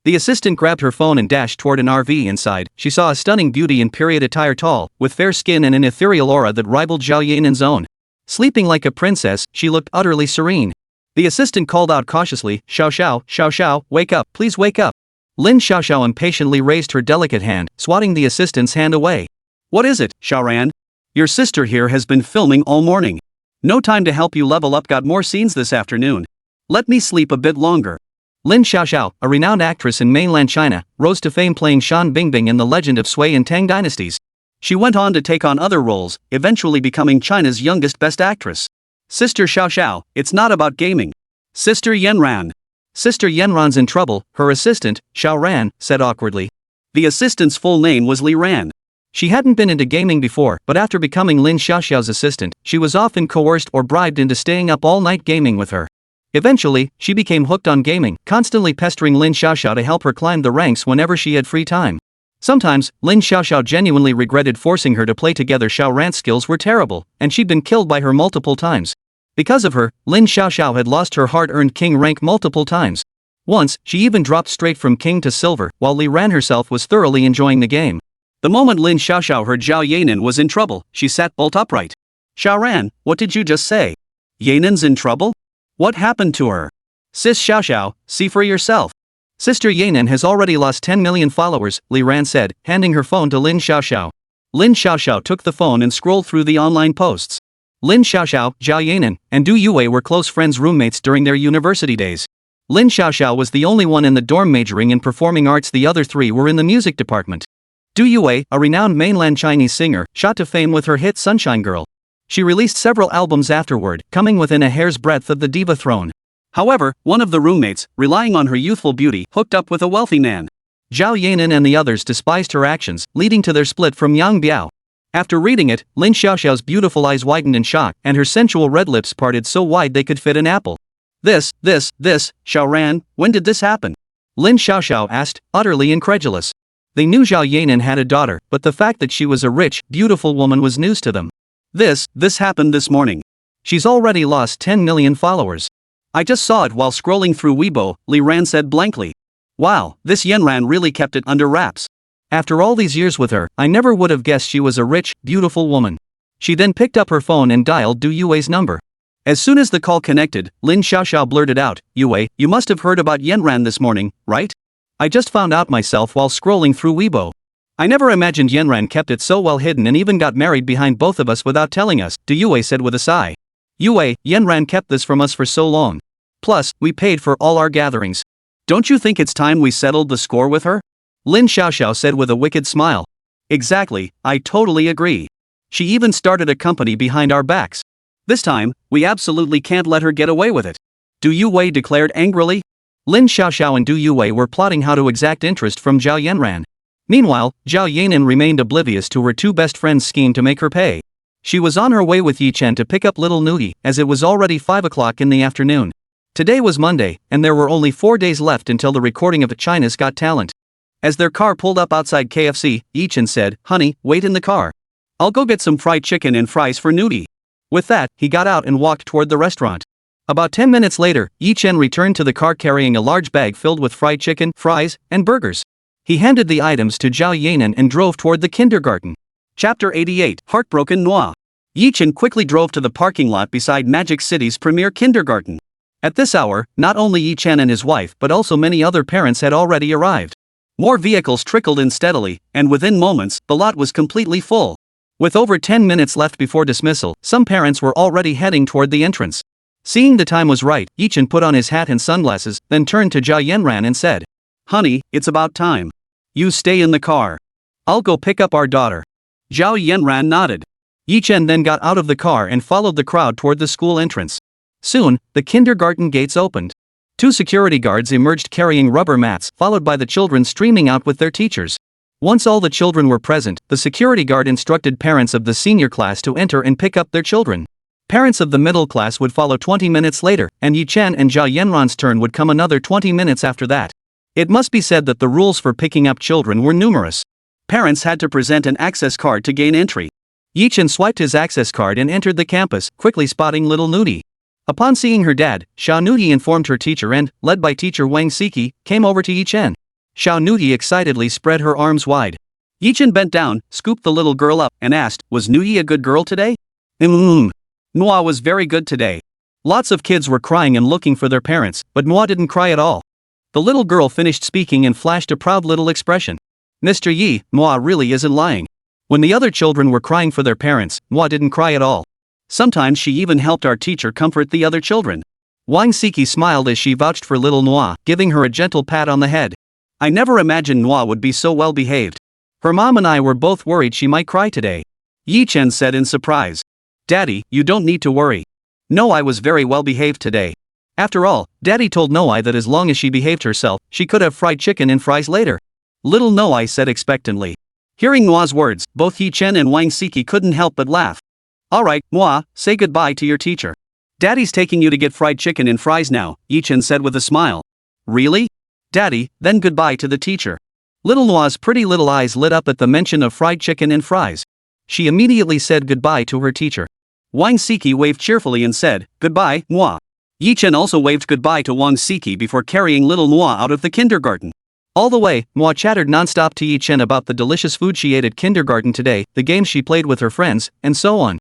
The assistant grabbed her phone and dashed toward an RV inside. She saw a stunning beauty in period attire, tall, with fair skin and an ethereal aura that rivaled Zhao Yanran's own. Sleeping like a princess, she looked utterly serene. The assistant called out cautiously, Xiao, wake up, please wake up. Lin Xiao impatiently raised her delicate hand, swatting the assistant's hand away. What is it, Xiaoran? Your sister here has been filming all morning. No time to help you level up, got more scenes this afternoon. Let me sleep a bit longer. Lin Xiao, a renowned actress in mainland China, rose to fame playing Shan Bingbing in the Legend of Sui and Tang dynasties. She went on to take on other roles, eventually becoming China's youngest best actress. Sister Xiao Xiao, it's not about gaming. Sister Yanran. Sister Yanran's in trouble, her assistant, Xiao Ran, said awkwardly. The assistant's full name was Li Ran. She hadn't been into gaming before, but after becoming Lin Xiaoxiao's assistant, she was often coerced or bribed into staying up all night gaming with her. Eventually, she became hooked on gaming, constantly pestering Lin Xiaoxiao to help her climb the ranks whenever she had free time. Sometimes, Lin Xiaoxiao genuinely regretted forcing her to play together. Xiao Ran's skills were terrible, and she'd been killed by her multiple times. Because of her, Lin Xiaoxiao had lost her hard-earned king rank multiple times. Once, she even dropped straight from king to silver, while Li Ran herself was thoroughly enjoying the game. The moment Lin Xiaoxiao heard Zhao Yanran was in trouble, she sat bolt upright. Xiao Ran, what did you just say? Yanan's in trouble? What happened to her? Sis Xiaoxiao, see for yourself. Sister Yanran has already lost 10 million followers, Li Ran said, handing her phone to Lin Xiaoxiao. Lin Xiaoxiao took the phone and scrolled through the online posts. Lin Xiaoxiao, Zhao Yanran, and Du Yue were close friends roommates during their university days. Lin Xiaoxiao was the only one in the dorm majoring in performing arts. The other three were in the music department. Du Yue, a renowned mainland Chinese singer, shot to fame with her hit Sunshine Girl. She released several albums afterward, coming within a hair's breadth of the diva throne. However, one of the roommates, relying on her youthful beauty, hooked up with a wealthy man. Zhao Yanran and the others despised her actions, leading to their split from Yang Biao. After reading it, Lin Xiaoxiao's beautiful eyes widened in shock, and her sensual red lips parted so wide they could fit an apple. This, Xiao Ran, when did this happen? Lin Xiaoxiao asked, utterly incredulous. They knew Zhao Yanran had a daughter, but the fact that she was a rich, beautiful woman was news to them. This happened this morning. She's already lost 10 million followers. I just saw it while scrolling through Weibo, Li Ran said blankly. Wow, this Yanran really kept it under wraps. After all these years with her, I never would have guessed she was a rich, beautiful woman. She then picked up her phone and dialed Du Yue's number. As soon as the call connected, Lin Xiaoxiao blurted out, Yue, you must have heard about Yanran this morning, right? I just found out myself while scrolling through Weibo. I never imagined Yanran kept it so well hidden and even got married behind both of us without telling us, Du Yue said with a sigh. Yue, Yanran kept this from us for so long. Plus, we paid for all our gatherings. Don't you think it's time we settled the score with her? Lin Xiaoxiao said with a wicked smile. Exactly, I totally agree. She even started a company behind our backs. This time, we absolutely can't let her get away with it. Du Yue declared angrily. Lin Xiaoxiao and Du Yue were plotting how to exact interest from Zhao Yanran. Meanwhile, Zhao Yanran remained oblivious to her two best friends' scheme to make her pay. She was on her way with Chen to pick up little Nuoyi, as it was already 5 o'clock in the afternoon. Today was Monday, and there were only 4 days left until the recording of China's Got Talent. As their car pulled up outside KFC, Chen said, "Honey, wait in the car. I'll go get some fried chicken and fries for Nuoyi." With that, he got out and walked toward the restaurant. About 10 minutes later, Chen returned to the car carrying a large bag filled with fried chicken, fries, and burgers. He handed the items to Zhao Yanran and drove toward the kindergarten. Chapter 88, Heartbroken Nuoyi. Chen quickly drove to the parking lot beside Magic City's premier kindergarten. At this hour, not only Chen and his wife but also many other parents had already arrived. More vehicles trickled in steadily, and within moments, the lot was completely full. With over 10 minutes left before dismissal, some parents were already heading toward the entrance. Seeing the time was right, Chen put on his hat and sunglasses, then turned to Zhao Yanran and said, "Honey, it's about time. You stay in the car. I'll go pick up our daughter." Zhao Yanran nodded. Chen then got out of the car and followed the crowd toward the school entrance. Soon, the kindergarten gates opened. 2 security guards emerged carrying rubber mats, followed by the children streaming out with their teachers. Once all the children were present, the security guard instructed parents of the senior class to enter and pick up their children. Parents of the middle class would follow 20 minutes later, and Chen and Zhao Yanran's turn would come another 20 minutes after that. It must be said that the rules for picking up children were numerous. Parents had to present an access card to gain entry. Chen swiped his access card and entered the campus, quickly spotting little Nuoyi. Upon seeing her dad, Xiao Nuoyi informed her teacher and, led by teacher Wang Siki, came over to Chen. Xiao Nuoyi excitedly spread her arms wide. Chen bent down, scooped the little girl up, and asked, "Was Nuoyi a good girl today?" Nuoyi was very good today. Lots of kids were crying and looking for their parents, but Nuoyi didn't cry at all. The little girl finished speaking and flashed a proud little expression. "Mr. Yi, Nuoyi really isn't lying. When the other children were crying for their parents, Nuoyi didn't cry at all. Sometimes she even helped our teacher comfort the other children." Wang Siki smiled as she vouched for little Nuoyi, giving her a gentle pat on the head. "I never imagined Nuoyi would be so well behaved. Her mom and I were both worried she might cry today. Chen said in surprise. Daddy, you don't need to worry. Nuoyi was very well behaved today. After all, Daddy told Nuoyi that as long as she behaved herself, she could have fried chicken and fries later. Little Nuoyi said expectantly. Hearing Nuoyi's words, both Chen and Wang Siki couldn't help but laugh. Alright, Nuoyi, say goodbye to your teacher. Daddy's taking you to get fried chicken and fries now, Chen said with a smile. Really? Daddy, then goodbye to the teacher. Little Nuoyi's pretty little eyes lit up at the mention of fried chicken and fries. She immediately said goodbye to her teacher. Wang Siki waved cheerfully and said, Goodbye, Nuoyi. Chen also waved goodbye to Wang Siki before carrying little Nuoyi out of the kindergarten. All the way, Nuoyi chattered nonstop to Chen about the delicious food she ate at kindergarten today, the games she played with her friends, and so on.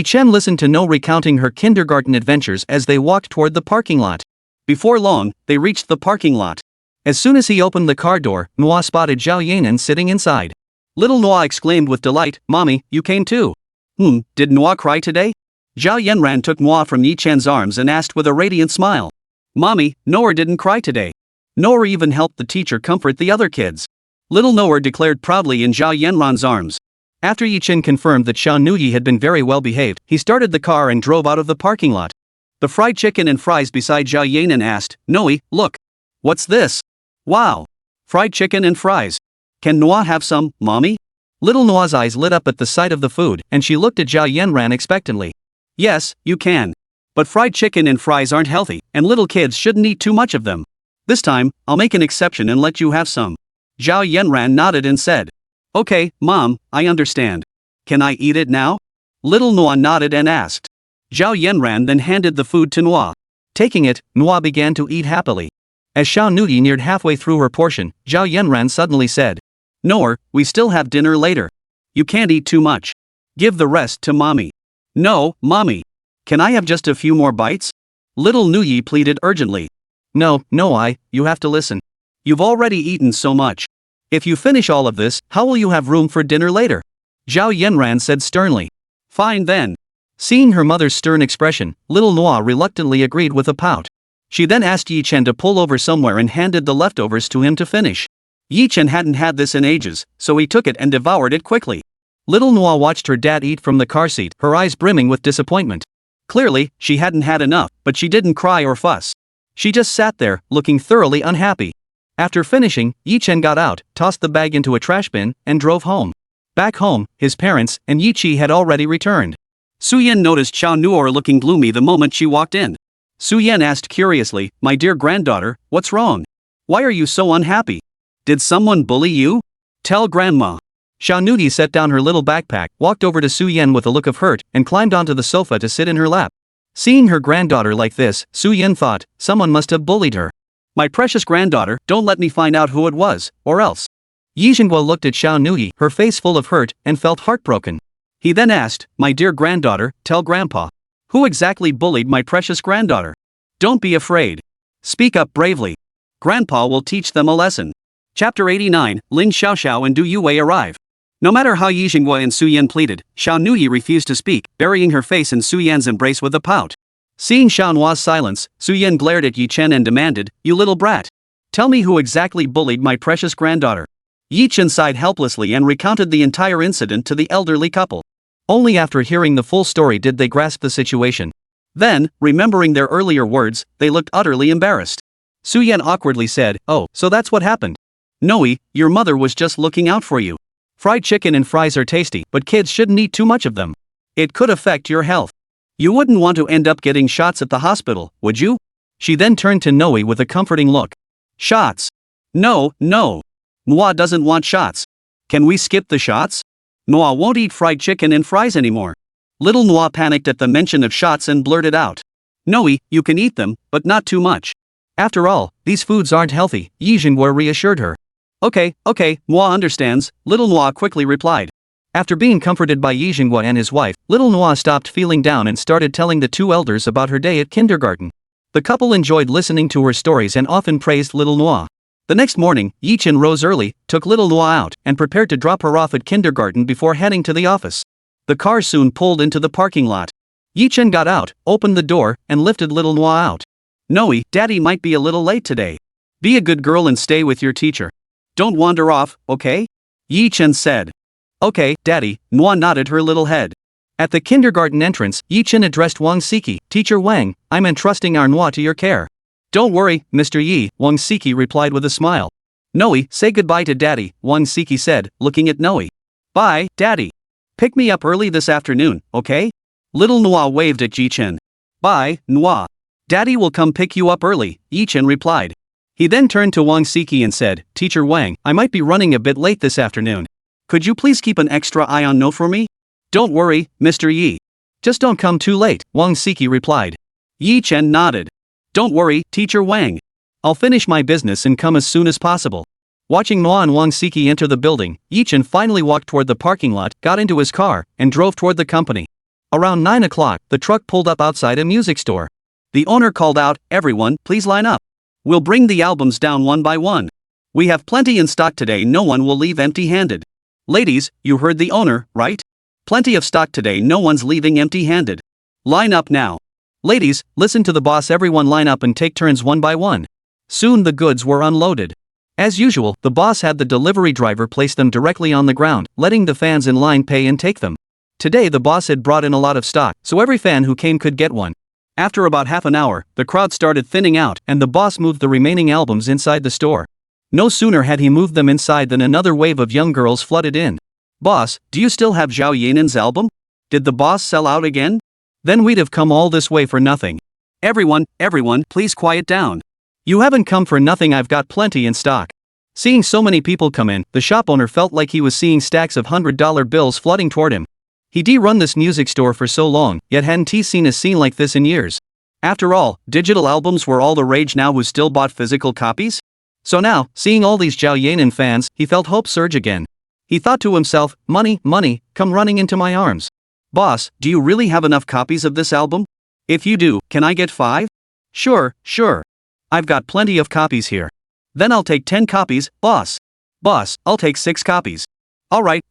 Chen listened to Nuoyi recounting her kindergarten adventures as they walked toward the parking lot. Before long, they reached the parking lot. As soon as he opened the car door, Nuoyi spotted Zhao Yanran sitting inside. Little Nuoyi exclaimed with delight, Mommy, you came too. Did Nuoyi cry today? Zhao Yanran took Nuoyi from Chen's arms and asked with a radiant smile. Mommy, Nuoyi didn't cry today. Nuoyi even helped the teacher comfort the other kids. Little Nuoyi declared proudly in Zhao Yanran's arms. After Chen confirmed that Nuoyi had been very well behaved, he started the car and drove out of the parking lot. The fried chicken and fries beside Zhao Yanran asked, Nuoyi, look. What's this? Wow. Fried chicken and fries. Can Nuoyi have some, Mommy? Little Nuoyi's eyes lit up at the sight of the food, and she looked at Zhao Yanran expectantly. Yes, you can. But fried chicken and fries aren't healthy, and little kids shouldn't eat too much of them. This time, I'll make an exception and let you have some. Zhao Yanran nodded and said. Okay, Mom, I understand. Can I eat it now? Little Nuoyi nodded and asked. Zhao Yanran then handed the food to Nuoyi. Taking it, Nuoyi began to eat happily. As Nuoyi neared halfway through her portion, Zhao Yanran suddenly said. Nuoyi, we still have dinner later. You can't eat too much. Give the rest to Mommy. No, Mommy. Can I have just a few more bites? Little Nuoyi pleaded urgently. No, Nuoyi, you have to listen. You've already eaten so much. If you finish all of this, how will you have room for dinner later? Zhao Yanran said sternly. Fine then. Seeing her mother's stern expression, little Nuoyi reluctantly agreed with a pout. She then asked Chen to pull over somewhere and handed the leftovers to him to finish. Chen hadn't had this in ages, so he took it and devoured it quickly. Little Nuoyi watched her dad eat from the car seat, her eyes brimming with disappointment. Clearly, she hadn't had enough, but she didn't cry or fuss. She just sat there, looking thoroughly unhappy. After finishing, Chen got out, tossed the bag into a trash bin, and drove home. Back home, his parents and Yi had already returned. Suyen noticed Nuoyi looking gloomy the moment she walked in. Suyen asked curiously, My dear granddaughter, what's wrong? Why are you so unhappy? Did someone bully you? Tell grandma. Nuoyi set down her little backpack, walked over to Suyen with a look of hurt, and climbed onto the sofa to sit in her lap. Seeing her granddaughter like this, Suyen thought, someone must have bullied her. My precious granddaughter, don't let me find out who it was, or else. Yizhenguo looked at Nuoyi, her face full of hurt, and felt heartbroken. He then asked, My dear granddaughter, tell grandpa. Who exactly bullied my precious granddaughter? Don't be afraid. Speak up bravely. Grandpa will teach them a lesson. Chapter 89, Lin Xiaoxiao and Du Yue arrive. No matter how Yizhenguo and Suyen pleaded, Nuoyi refused to speak, burying her face in Suyen's embrace with a pout. Seeing Nuoyi's silence, Suyen glared at Chen and demanded, You little brat. Tell me who exactly bullied my precious granddaughter. Chen sighed helplessly and recounted the entire incident to the elderly couple. Only after hearing the full story did they grasp the situation. Then, remembering their earlier words, they looked utterly embarrassed. Suyen awkwardly said, Oh, so that's what happened. Nuoyi, your mother was just looking out for you. Fried chicken and fries are tasty, but kids shouldn't eat too much of them. It could affect your health. You wouldn't want to end up getting shots at the hospital, would you? She then turned to Nuoyi with a comforting look. Shots? No. Nuoyi doesn't want shots. Can we skip the shots? Nuoyi won't eat fried chicken and fries anymore. Little Nuoyi panicked at the mention of shots and blurted out. Nuoyi, you can eat them, but not too much. After all, these foods aren't healthy, Yizhenguo reassured her. Okay, Nuoyi understands, little Nuoyi quickly replied. After being comforted by Yizhenguo and his wife, little Nuoyi stopped feeling down and started telling the two elders about her day at kindergarten. The couple enjoyed listening to her stories and often praised little Nuoyi. The next morning, Chen rose early, took little Nuoyi out, and prepared to drop her off at kindergarten before heading to the office. The car soon pulled into the parking lot. Chen got out, opened the door, and lifted little Nuoyi out. Nuoyi, Daddy might be a little late today. Be a good girl and stay with your teacher. Don't wander off, okay? Yi Chen said. Okay, Daddy, Nuoyi nodded her little head. At the kindergarten entrance, Yi Chen addressed Wang Siki. Teacher Wang, I'm entrusting our Nuoyi to your care. Don't worry, Mr. Yi, Wang Siki replied with a smile. Nuoyi, say goodbye to Daddy, Wang Siki said, looking at Nuoyi. Bye, Daddy. Pick me up early this afternoon, okay? Little Nuoyi waved at Yi Chen. Bye, Nuoyi. Daddy will come pick you up early, Yi Chen replied. He then turned to Wang Siki and said, Teacher Wang, I might be running a bit late this afternoon. Could you please keep an extra eye on No for me? Don't worry, Mr. Yi. Just don't come too late, Wang Siki replied. Yi Chen nodded. Don't worry, Teacher Wang. I'll finish my business and come as soon as possible. Watching Nuoyi and Wang Siki enter the building, Yi Chen finally walked toward the parking lot, got into his car, and drove toward the company. Around 9 o'clock, the truck pulled up outside a music store. The owner called out, Everyone, please line up. We'll bring the albums down one by one. We have plenty in stock today, no one will leave empty-handed. Ladies, you heard the owner, right? Plenty of stock today, no one's leaving empty-handed. Line up now. Ladies, listen to the boss, everyone line up and take turns one by one. Soon the goods were unloaded. As usual, the boss had the delivery driver place them directly on the ground, letting the fans in line pay and take them. Today the boss had brought in a lot of stock, so every fan who came could get one. After about half an hour, the crowd started thinning out and the boss moved the remaining albums inside the store. No sooner had he moved them inside than another wave of young girls flooded in. Boss, do you still have Zhao Yanran's album? Did the boss sell out again? Then we'd have come all this way for nothing. Everyone, please quiet down. You haven't come for nothing, I've got plenty in stock. Seeing so many people come in, the shop owner felt like he was seeing stacks of $100 bills flooding toward him. He'd run this music store for so long, yet hadn't he seen a scene like this in years. After all, digital albums were all the rage now. Who still bought physical copies? So now, seeing all these Zhao Yanran fans, he felt hope surge again. He thought to himself, money, come running into my arms. Boss, do you really have enough copies of this album? If you do, can I get 5? Sure. I've got plenty of copies here. Then I'll take 10 copies, boss. Boss, I'll take 6 copies. All right.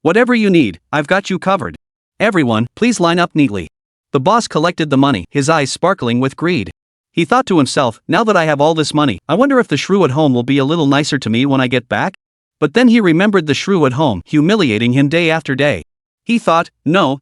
Whatever you need, I've got you covered. Everyone, please line up neatly. The boss collected the money, his eyes sparkling with greed. He thought to himself, now that I have all this money, I wonder if the shrew at home will be a little nicer to me when I get back? But then he remembered the shrew at home, humiliating him day after day. He thought, no.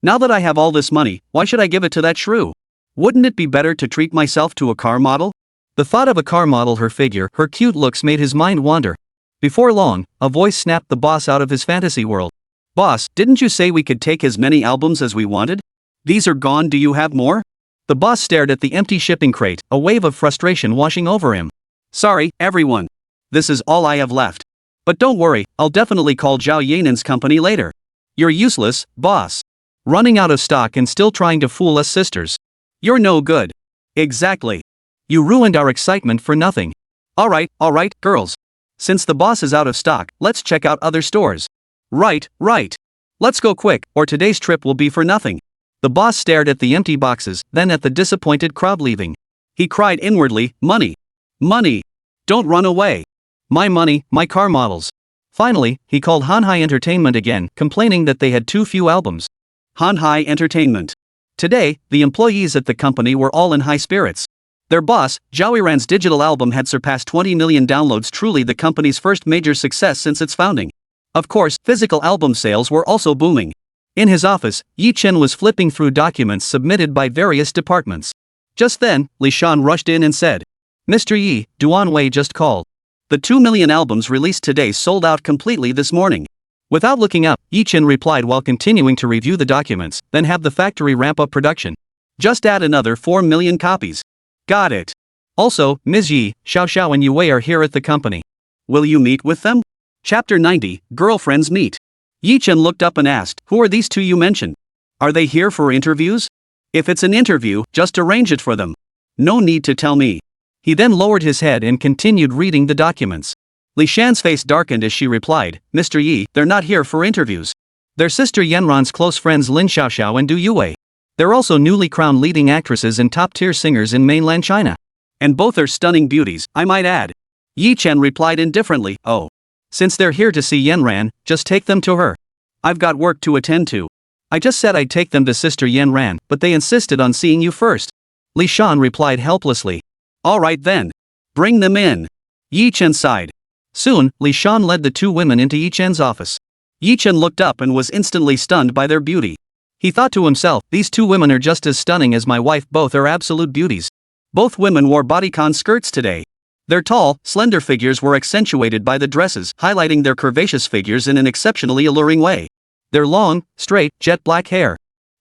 Now that I have all this money, why should I give it to that shrew? Wouldn't it be better to treat myself to a car model? The thought of a car model, her figure, her cute looks made his mind wander. Before long, a voice snapped the boss out of his fantasy world. Boss, didn't you say we could take as many albums as we wanted? These are gone, do you have more? The boss stared at the empty shipping crate, a wave of frustration washing over him. Sorry, everyone. This is all I have left. But don't worry, I'll definitely call Zhao Yanran's company later. You're useless, boss. Running out of stock and still trying to fool us sisters. You're no good. Exactly. You ruined our excitement for nothing. All right, girls. Since the boss is out of stock, let's check out other stores. Right. Let's go quick, or today's trip will be for nothing. The boss stared at the empty boxes, then at the disappointed crowd leaving. He cried inwardly, money. Don't run away. My money, my car models. Finally, he called Shanghai Entertainment again, complaining that they had too few albums. Shanghai Entertainment. Today, the employees at the company were all in high spirits. Their boss, Zhao Yanran's digital album had surpassed 20 million downloads, truly the company's first major success since its founding. Of course, physical album sales were also booming. In his office, Yi Chen was flipping through documents submitted by various departments. Just then, Li Shan rushed in and said, Mr. Yi, Duan Wei just called. The 2 million albums released today sold out completely this morning. Without looking up, Yi Chen replied while continuing to review the documents, then have the factory ramp up production. Just add another 4 million copies. Got it. Also, Ms. Yi, Xiao and Yue are here at the company. Will you meet with them? Chapter 90, Girlfriends Meet. Yi Chen looked up and asked, who are these two you mentioned? Are they here for interviews? If it's an interview, just arrange it for them. No need to tell me. He then lowered his head and continued reading the documents. Li Shan's face darkened as she replied, Mr. Yi, they're not here for interviews. They're Sister Yanran's close friends Lin Xiao and Du Yue. They're also newly crowned leading actresses and top-tier singers in mainland China. And both are stunning beauties, I might add. Yi Chen replied indifferently, oh. Since they're here to see Yanran, just take them to her. I've got work to attend to. I just said I'd take them to Sister Yanran, but they insisted on seeing you first. Li Shan replied helplessly. All right then. Bring them in. Yi Chen sighed. Soon, Li Shan led the two women into Yi Chen's office. Yi Chen looked up and was instantly stunned by their beauty. He thought to himself, these two women are just as stunning as my wife, both are absolute beauties. Both women wore bodycon skirts today. Their tall, slender figures were accentuated by the dresses, highlighting their curvaceous figures in an exceptionally alluring way. Their long, straight, jet black hair.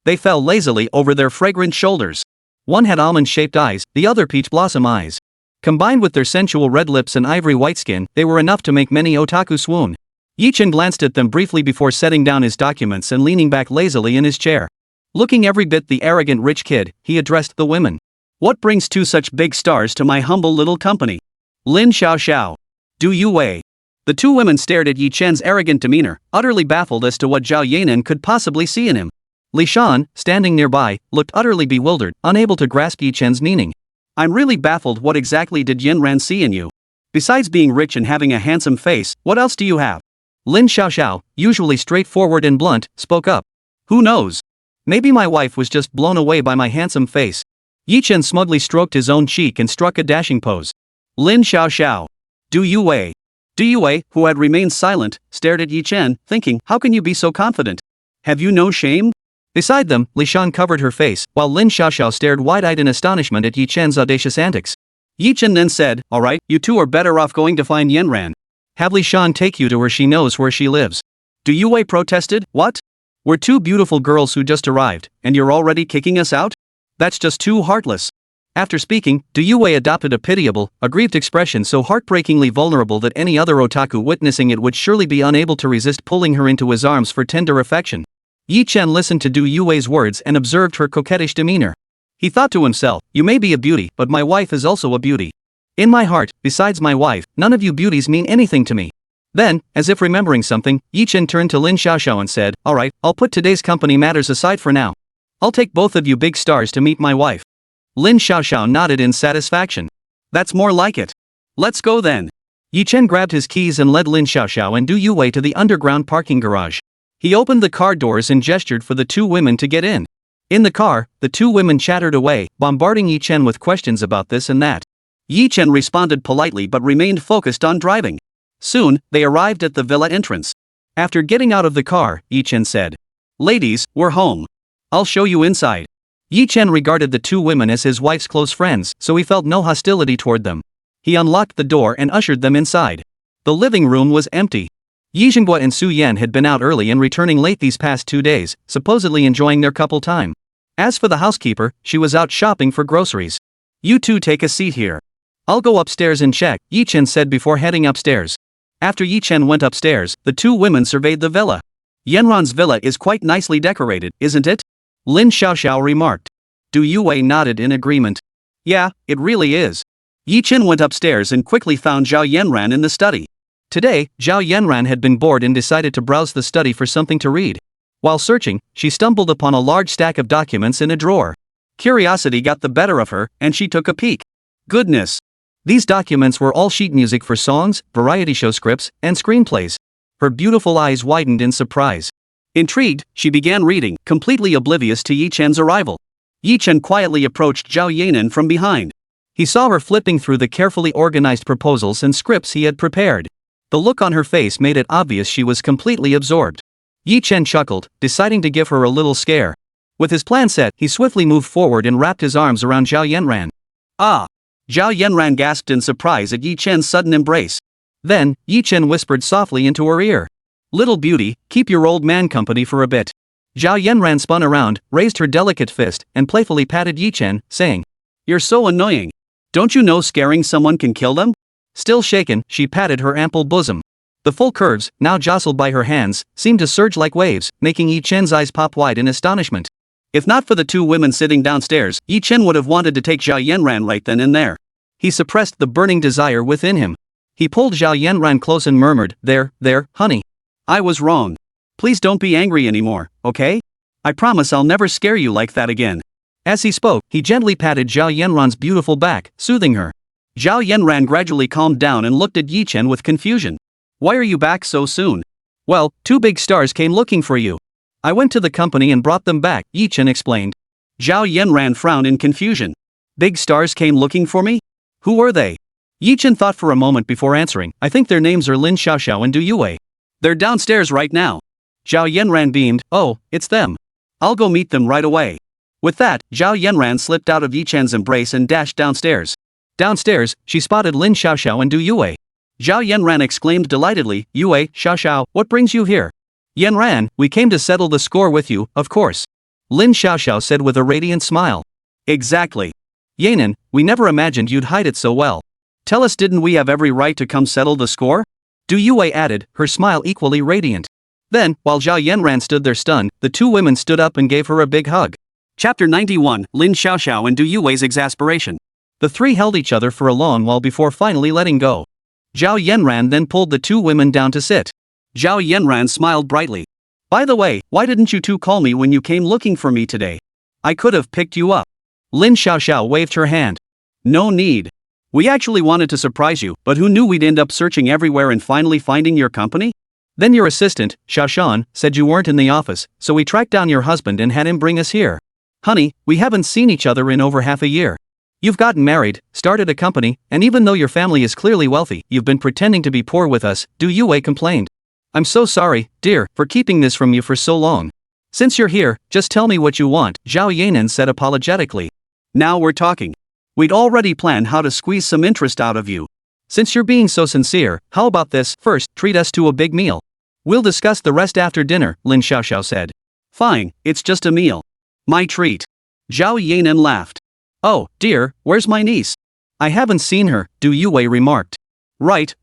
They fell lazily over their fragrant shoulders. One had almond-shaped eyes, the other peach blossom eyes. Combined with their sensual red lips and ivory white skin, they were enough to make many otaku swoon. Yi Chen glanced at them briefly before setting down his documents and leaning back lazily in his chair. Looking every bit the arrogant rich kid, he addressed the women. What brings two such big stars to my humble little company? Lin Xiao, Du Yuwei. The two women stared at Yi Chen's arrogant demeanor, utterly baffled as to what Zhao Yanran could possibly see in him. Li Shan, standing nearby, looked utterly bewildered, unable to grasp Yi Chen's meaning. I'm really baffled. What exactly did Yanran see in you? Besides being rich and having a handsome face, what else do you have? Lin Xiao, usually straightforward and blunt, spoke up. Who knows? Maybe my wife was just blown away by my handsome face. Yi Chen smugly stroked his own cheek and struck a dashing pose. Lin Xiao. Du Yuwei, who had remained silent, stared at Yi Chen, thinking, how can you be so confident? Have you no shame? Beside them, Li Shan covered her face, while Lin Xiao stared wide-eyed in astonishment at Yi Chen's audacious antics. Yi Chen then said, alright, you two are better off going to find Yanran. Have Li Shan take you to where she knows where she lives. Du Yuwei protested, what? We're two beautiful girls who just arrived, and you're already kicking us out? That's just too heartless. After speaking, Du Yuwei adopted a pitiable, aggrieved expression so heartbreakingly vulnerable that any other otaku witnessing it would surely be unable to resist pulling her into his arms for tender affection. Yi Chen listened to Du Yuwei's words and observed her coquettish demeanor. He thought to himself, you may be a beauty, but my wife is also a beauty. In my heart, besides my wife, none of you beauties mean anything to me. Then, as if remembering something, Yi Chen turned to Lin Xiao and said, alright, I'll put today's company matters aside for now. I'll take both of you big stars to meet my wife. Lin Xiao nodded in satisfaction. That's more like it. Let's go then. Yi Chen grabbed his keys and led Lin Xiao and Du Yuwei to the underground parking garage. He opened the car doors and gestured for the two women to get in. In the car, the two women chattered away, bombarding Yi Chen with questions about this and that. Yi Chen responded politely but remained focused on driving. Soon, they arrived at the villa entrance. After getting out of the car, Yi Chen said, ladies, we're home. I'll show you inside. Yi Chen regarded the two women as his wife's close friends, so he felt no hostility toward them. He unlocked the door and ushered them inside. The living room was empty. Yi Zhenghua and Su Yan had been out early and returning late these past 2 days, supposedly enjoying their couple time. As for the housekeeper, she was out shopping for groceries. You two take a seat here. I'll go upstairs and check, Yi Chen said before heading upstairs. After Yi Chen went upstairs, the two women surveyed the villa. Yanran's villa is quite nicely decorated, isn't it? Lin Xiao remarked. Du Yuwei nodded in agreement. Yeah, it really is. Yi Chen went upstairs and quickly found Zhao Yanran in the study. Today, Zhao Yanran had been bored and decided to browse the study for something to read. While searching, she stumbled upon a large stack of documents in a drawer. Curiosity got the better of her, and she took a peek. Goodness! These documents were all sheet music for songs, variety show scripts, and screenplays. Her beautiful eyes widened in surprise. Intrigued, she began reading, completely oblivious to Yi Chen's arrival. Yi Chen quietly approached Zhao Yanran from behind. He saw her flipping through the carefully organized proposals and scripts he had prepared. The look on her face made it obvious she was completely absorbed. Yi Chen chuckled, deciding to give her a little scare. With his plan set, he swiftly moved forward and wrapped his arms around Zhao Yanran. Ah! Zhao Yanran gasped in surprise at Yi Chen's sudden embrace. Then, Yi Chen whispered softly into her ear. Little beauty, keep your old man company for a bit. Zhao Yanran spun around, raised her delicate fist, and playfully patted Yi Chen, saying, you're so annoying. Don't you know scaring someone can kill them? Still shaken, she patted her ample bosom. The full curves, now jostled by her hands, seemed to surge like waves, making Yi Chen's eyes pop wide in astonishment. If not for the two women sitting downstairs, Yi Chen would have wanted to take Zhao Yanran right then and there. He suppressed the burning desire within him. He pulled Zhao Yanran close and murmured, there, honey. I was wrong. Please don't be angry anymore, okay? I promise I'll never scare you like that again. As he spoke, he gently patted Zhao Yanran's beautiful back, soothing her. Zhao Yanran gradually calmed down and looked at Yi Chen with confusion. Why are you back so soon? Well, two big stars came looking for you. I went to the company and brought them back, Yi Chen explained. Zhao Yanran frowned in confusion. Big stars came looking for me? Who were they? Yi Chen thought for a moment before answering. I think their names are Lin Xiaoxiao and Du Yue. They're downstairs right now. Zhao Yanran beamed. Oh, it's them. I'll go meet them right away. With that, Zhao Yanran slipped out of Yi Chen's embrace and dashed downstairs. Downstairs, she spotted Lin Xiaoxiao and Du Yue. Zhao Yanran exclaimed delightedly, Yue, Xiaoxiao, what brings you here? Yanran, we came to settle the score with you, of course. Lin Xiaoxiao said with a radiant smile. Exactly. Yanan, we never imagined you'd hide it so well. Tell us, didn't we have every right to come settle the score? Du Yue added, her smile equally radiant. Then, while Zhao Yanran stood there stunned, the two women stood up and gave her a big hug. Chapter 91, Lin Xiaoxiao and Du Yue's exasperation. The three held each other for a long while before finally letting go. Zhao Yanran then pulled the two women down to sit. Zhao Yanran smiled brightly. By the way, why didn't you two call me when you came looking for me today? I could have picked you up. Lin Xiaoxiao waved her hand. No need. We actually wanted to surprise you, but who knew we'd end up searching everywhere and finally finding your company? Then your assistant, Xiaoshan, said you weren't in the office, so we tracked down your husband and had him bring us here. Honey, we haven't seen each other in over half a year. You've gotten married, started a company, and even though your family is clearly wealthy, you've been pretending to be poor with us, Du Yue complained. I'm so sorry, dear, for keeping this from you for so long. Since you're here, just tell me what you want, Zhao Yanran said apologetically. Now we're talking. We'd already planned how to squeeze some interest out of you. Since you're being so sincere, how about this? First, treat us to a big meal. We'll discuss the rest after dinner, Lin Xiaoxiao said. Fine, it's just a meal. My treat. Zhao Yanran laughed. Oh, dear, where's my niece? I haven't seen her, Du Yue remarked. Right.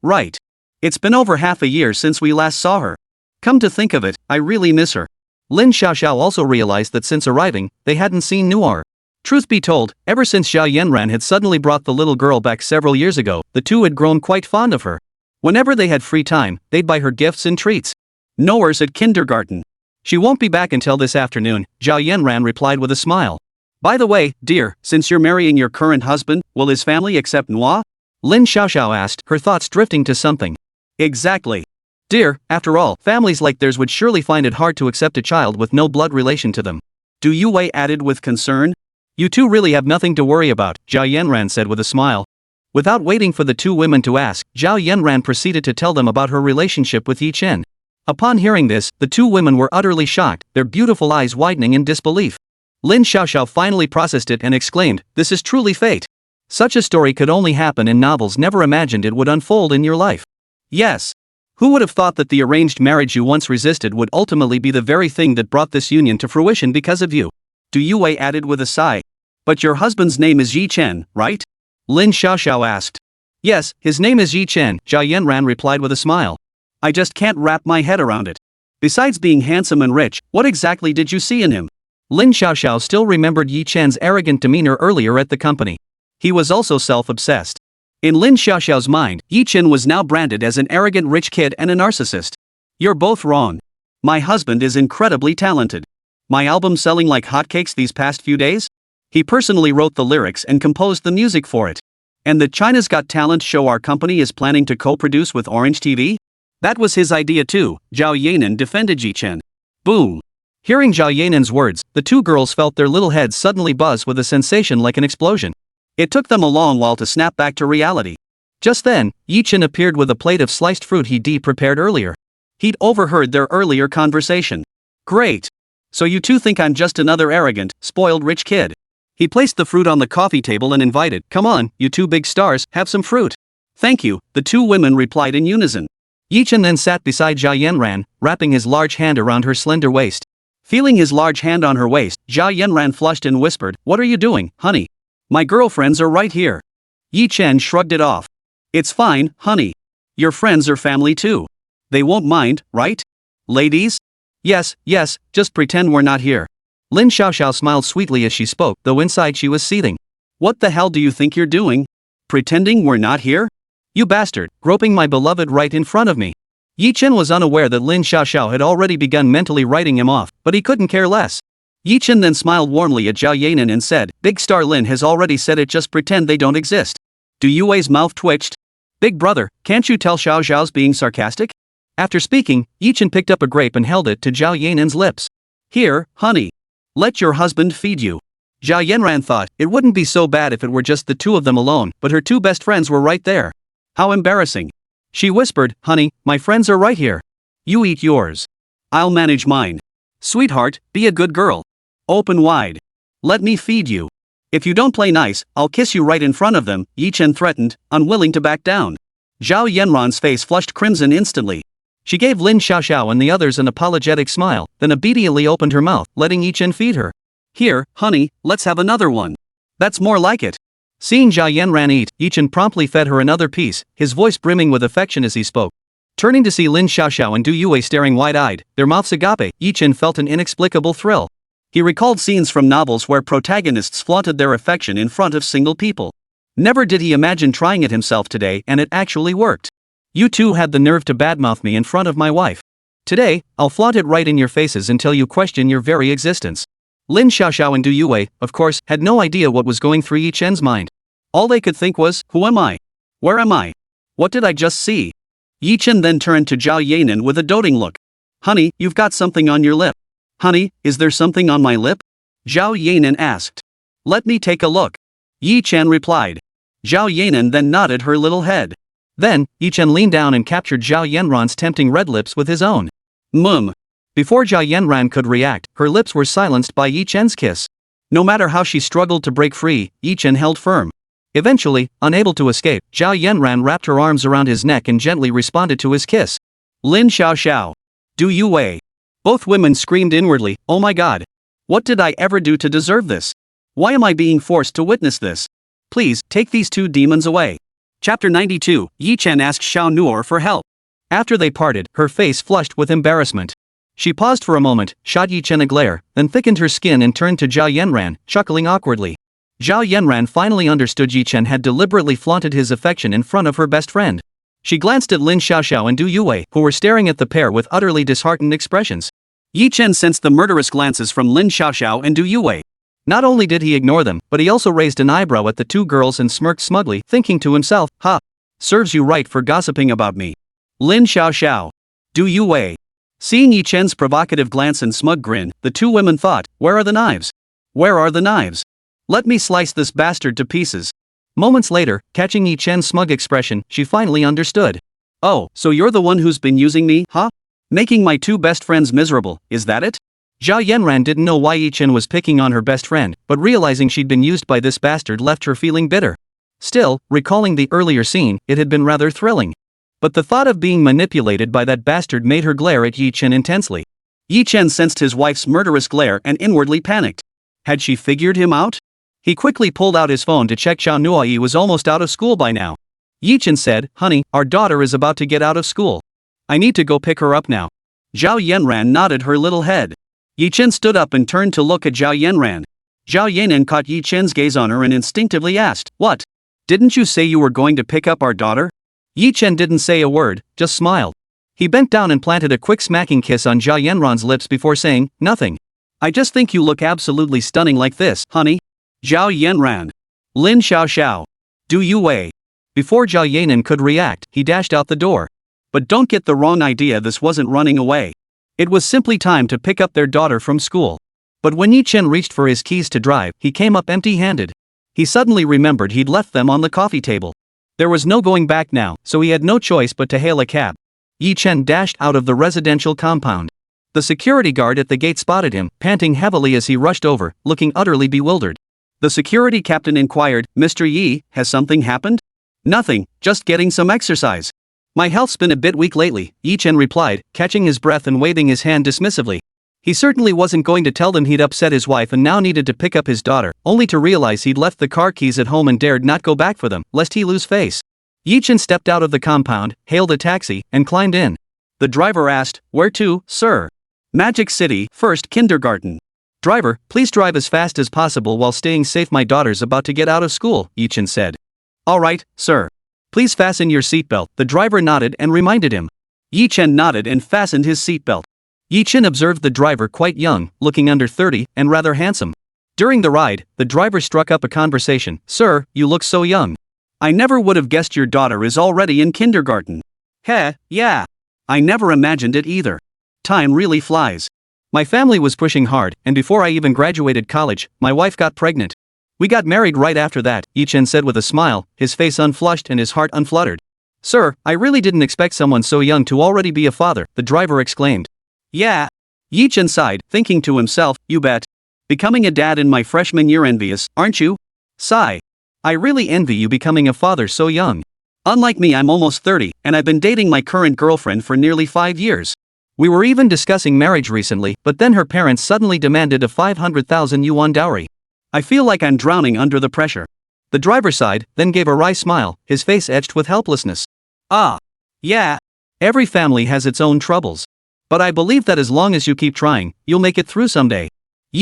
It's been over half a year since we last saw her. Come to think of it, I really miss her. Lin Xiaoxiao also realized that since arriving, they hadn't seen Nuoyi. Truth be told, ever since Zhao Yanran had suddenly brought the little girl back several years ago, the two had grown quite fond of her. Whenever they had free time, they'd buy her gifts and treats. Noah's at kindergarten. She won't be back until this afternoon, Zhao Yanran replied with a smile. By the way, dear, since you're marrying your current husband, will his family accept Nuoyi? Lin Xiaoxiao asked, her thoughts drifting to something. Exactly. Dear, after all, families like theirs would surely find it hard to accept a child with no blood relation to them. Du Yue added with concern. You two really have nothing to worry about, Zhao Yanran said with a smile. Without waiting for the two women to ask, Zhao Yanran proceeded to tell them about her relationship with Yi Chen. Upon hearing this, the two women were utterly shocked, their beautiful eyes widening in disbelief. Lin Xiaoxiao finally processed it and exclaimed, this is truly fate. Such a story could only happen in novels, never imagined it would unfold in your life. Yes. Who would have thought that the arranged marriage you once resisted would ultimately be the very thing that brought this union to fruition because of you? Du Yue added with a sigh. But your husband's name is Yi Chen, right? Lin Xiaoxiao asked. Yes, his name is Yi Chen, Zhao Yanran replied with a smile. I just can't wrap my head around it. Besides being handsome and rich, what exactly did you see in him? Lin Xiaoxiao still remembered Yi Chen's arrogant demeanor earlier at the company. He was also self-obsessed. In Lin Xiaoxiao's mind, Yi Chen was now branded as an arrogant rich kid and a narcissist. You're both wrong. My husband is incredibly talented. My album selling like hotcakes these past few days? He personally wrote the lyrics and composed the music for it. And the China's Got Talent show our company is planning to co-produce with Orange TV? That was his idea too, Zhao Yanran defended Yi Chen. Boom. Hearing Zhao Yanan's words, the two girls felt their little heads suddenly buzz with a sensation like an explosion. It took them a long while to snap back to reality. Just then, Yi Chen appeared with a plate of sliced fruit he'd prepared earlier. He'd overheard their earlier conversation. Great. So you two think I'm just another arrogant, spoiled rich kid. He placed the fruit on the coffee table and invited, come on, you two big stars, have some fruit. Thank you, the two women replied in unison. Yi Chen then sat beside Zhao Yanran, wrapping his large hand around her slender waist. Feeling his large hand on her waist, Zhao Yanran flushed and whispered, what are you doing, honey? My girlfriends are right here. Yi Chen shrugged it off. It's fine, honey. Your friends are family too. They won't mind, right? Ladies? Yes, just pretend we're not here. Lin Xiaoxiao smiled sweetly as she spoke, though inside she was seething. What the hell do you think you're doing? Pretending we're not here? You bastard, groping my beloved right in front of me. Yi Chen was unaware that Lin Xiaoxiao had already begun mentally writing him off, but he couldn't care less. Yi Chen then smiled warmly at Zhao Yanran and said, Big Star Lin has already said it, just pretend they don't exist. Du Yue's mouth twitched. Big brother, can't you tell Xiao Zhao's being sarcastic? After speaking, Yi Chen picked up a grape and held it to Zhao Yanan's lips. Here, honey. Let your husband feed you. Zhao Yanran thought it wouldn't be so bad if it were just the two of them alone, but her two best friends were right there. How embarrassing. She whispered, "Honey, my friends are right here. You eat yours. I'll manage mine. Sweetheart, be a good girl. Open wide. Let me feed you. If you don't play nice, I'll kiss you right in front of them," Chen threatened, unwilling to back down. Zhao Yanran's face flushed crimson instantly. She gave Lin Xiaoxiao and the others an apologetic smile, then obediently opened her mouth, letting Chen feed her. "Here, honey, let's have another one. That's more like it." Seeing Zhao Yanran eat, Chen promptly fed her another piece, his voice brimming with affection as he spoke. Turning to see Lin Xiaoxiao and Du Yue staring wide-eyed, their mouths agape, Chen felt an inexplicable thrill. He recalled scenes from novels where protagonists flaunted their affection in front of single people. Never did he imagine trying it himself today, and it actually worked. "You two had the nerve to badmouth me in front of my wife. Today, I'll flaunt it right in your faces until you question your very existence." Lin Xiaoxiao and Du Yue, of course, had no idea what was going through Chen's mind. All they could think was, who am I? Where am I? What did I just see? Chen then turned to Zhao Yanran with a doting look. "Honey, you've got something on your lip." "Honey, is there something on my lip?" Zhao Yanran asked. "Let me take a look." Chen replied. Zhao Yanran then nodded her little head. Then, Chen leaned down and captured Zhao Yanran's tempting red lips with his own. Before Zhao Yanran could react, her lips were silenced by Chen's kiss. No matter how she struggled to break free, Chen held firm. Eventually, unable to escape, Zhao Yanran wrapped her arms around his neck and gently responded to his kiss. Lin Xiaoxiao. Du Yue. Both women screamed inwardly, "Oh my god. What did I ever do to deserve this? Why am I being forced to witness this? Please, take these two demons away." Chapter 92, Chen asked Xiao Nuor for help. After they parted, her face flushed with embarrassment. She paused for a moment, shot Chen a glare, then thickened her skin and turned to Zhao Yanran, chuckling awkwardly. Zhao Yanran finally understood Chen had deliberately flaunted his affection in front of her best friend. She glanced at Lin Xiaoxiao and Du Yue, who were staring at the pair with utterly disheartened expressions. Chen sensed the murderous glances from Lin Xiaoxiao and Du Yue. Not only did he ignore them, but he also raised an eyebrow at the two girls and smirked smugly, thinking to himself, "Ha! Serves you right for gossiping about me." Lin Xiaoxiao. Du Yue. Seeing Chen's provocative glance and smug grin, the two women thought, "Where are the knives? Where are the knives? Let me slice this bastard to pieces." Moments later, catching Chen's smug expression, she finally understood. "Oh, so you're the one who's been using me, huh? Making my two best friends miserable, is that it?" Zhao Yanran didn't know why Chen was picking on her best friend, but realizing she'd been used by this bastard left her feeling bitter. Still, recalling the earlier scene, it had been rather thrilling. But the thought of being manipulated by that bastard made her glare at Chen intensely. Chen sensed his wife's murderous glare and inwardly panicked. Had she figured him out? He quickly pulled out his phone to check Xiao Nuoyi was almost out of school by now. Chen said, "Honey, our daughter is about to get out of school. I need to go pick her up now." Zhao Yanran nodded her little head. Chen stood up and turned to look at Zhao Yanran. Zhao Yanran caught Chen's gaze on her and instinctively asked, "What? Didn't you say you were going to pick up our daughter?" Chen didn't say a word, just smiled. He bent down and planted a quick smacking kiss on Zhao Yanran's lips before saying, "Nothing. I just think you look absolutely stunning like this, honey." Zhao Yanran. Lin Xiaoxiao. Du Yue. Before Zhao Yanran could react, he dashed out the door. But don't get the wrong idea, this wasn't running away. It was simply time to pick up their daughter from school. But when Chen reached for his keys to drive, he came up empty-handed. He suddenly remembered he'd left them on the coffee table. There was no going back now, so he had no choice but to hail a cab. Chen dashed out of the residential compound. The security guard at the gate spotted him, panting heavily as he rushed over, looking utterly bewildered. The security captain inquired, "Mr. Yi, has something happened?" "Nothing, just getting some exercise. My health's been a bit weak lately," Chen replied, catching his breath and waving his hand dismissively. He certainly wasn't going to tell them he'd upset his wife and now needed to pick up his daughter, only to realize he'd left the car keys at home and dared not go back for them, lest he lose face. Chen stepped out of the compound, hailed a taxi, and climbed in. The driver asked, "Where to, sir?" "Magic City, first kindergarten." "Driver, please drive as fast as possible while staying safe, my daughter's about to get out of school," Chen said. "All right, sir. Please fasten your seatbelt," the driver nodded and reminded him. Chen nodded and fastened his seatbelt. Chen observed the driver quite young, looking under 30, and rather handsome. During the ride, the driver struck up a conversation. "Sir, you look so young. I never would have guessed your daughter is already in kindergarten." "Heh, yeah. I never imagined it either. Time really flies. My family was pushing hard, and before I even graduated college, my wife got pregnant. We got married right after that, Chen said with a smile, his face unflushed and his heart unfluttered. Sir, I really didn't expect someone so young to already be a father, the driver exclaimed. Yeah. Chen sighed, thinking to himself, you bet. Becoming a dad in my freshman year, envious, aren't you? Sigh. I really envy you becoming a father so young. Unlike me, I'm almost 30, and I've been dating my current girlfriend for nearly 5 years. We were even discussing marriage recently, but then her parents suddenly demanded a 500,000 yuan dowry. I feel like I'm drowning under the pressure. The driver sighed, then gave a wry smile, his face etched with helplessness. Ah. Yeah. Every family has its own troubles. But I believe that as long as you keep trying, you'll make it through someday.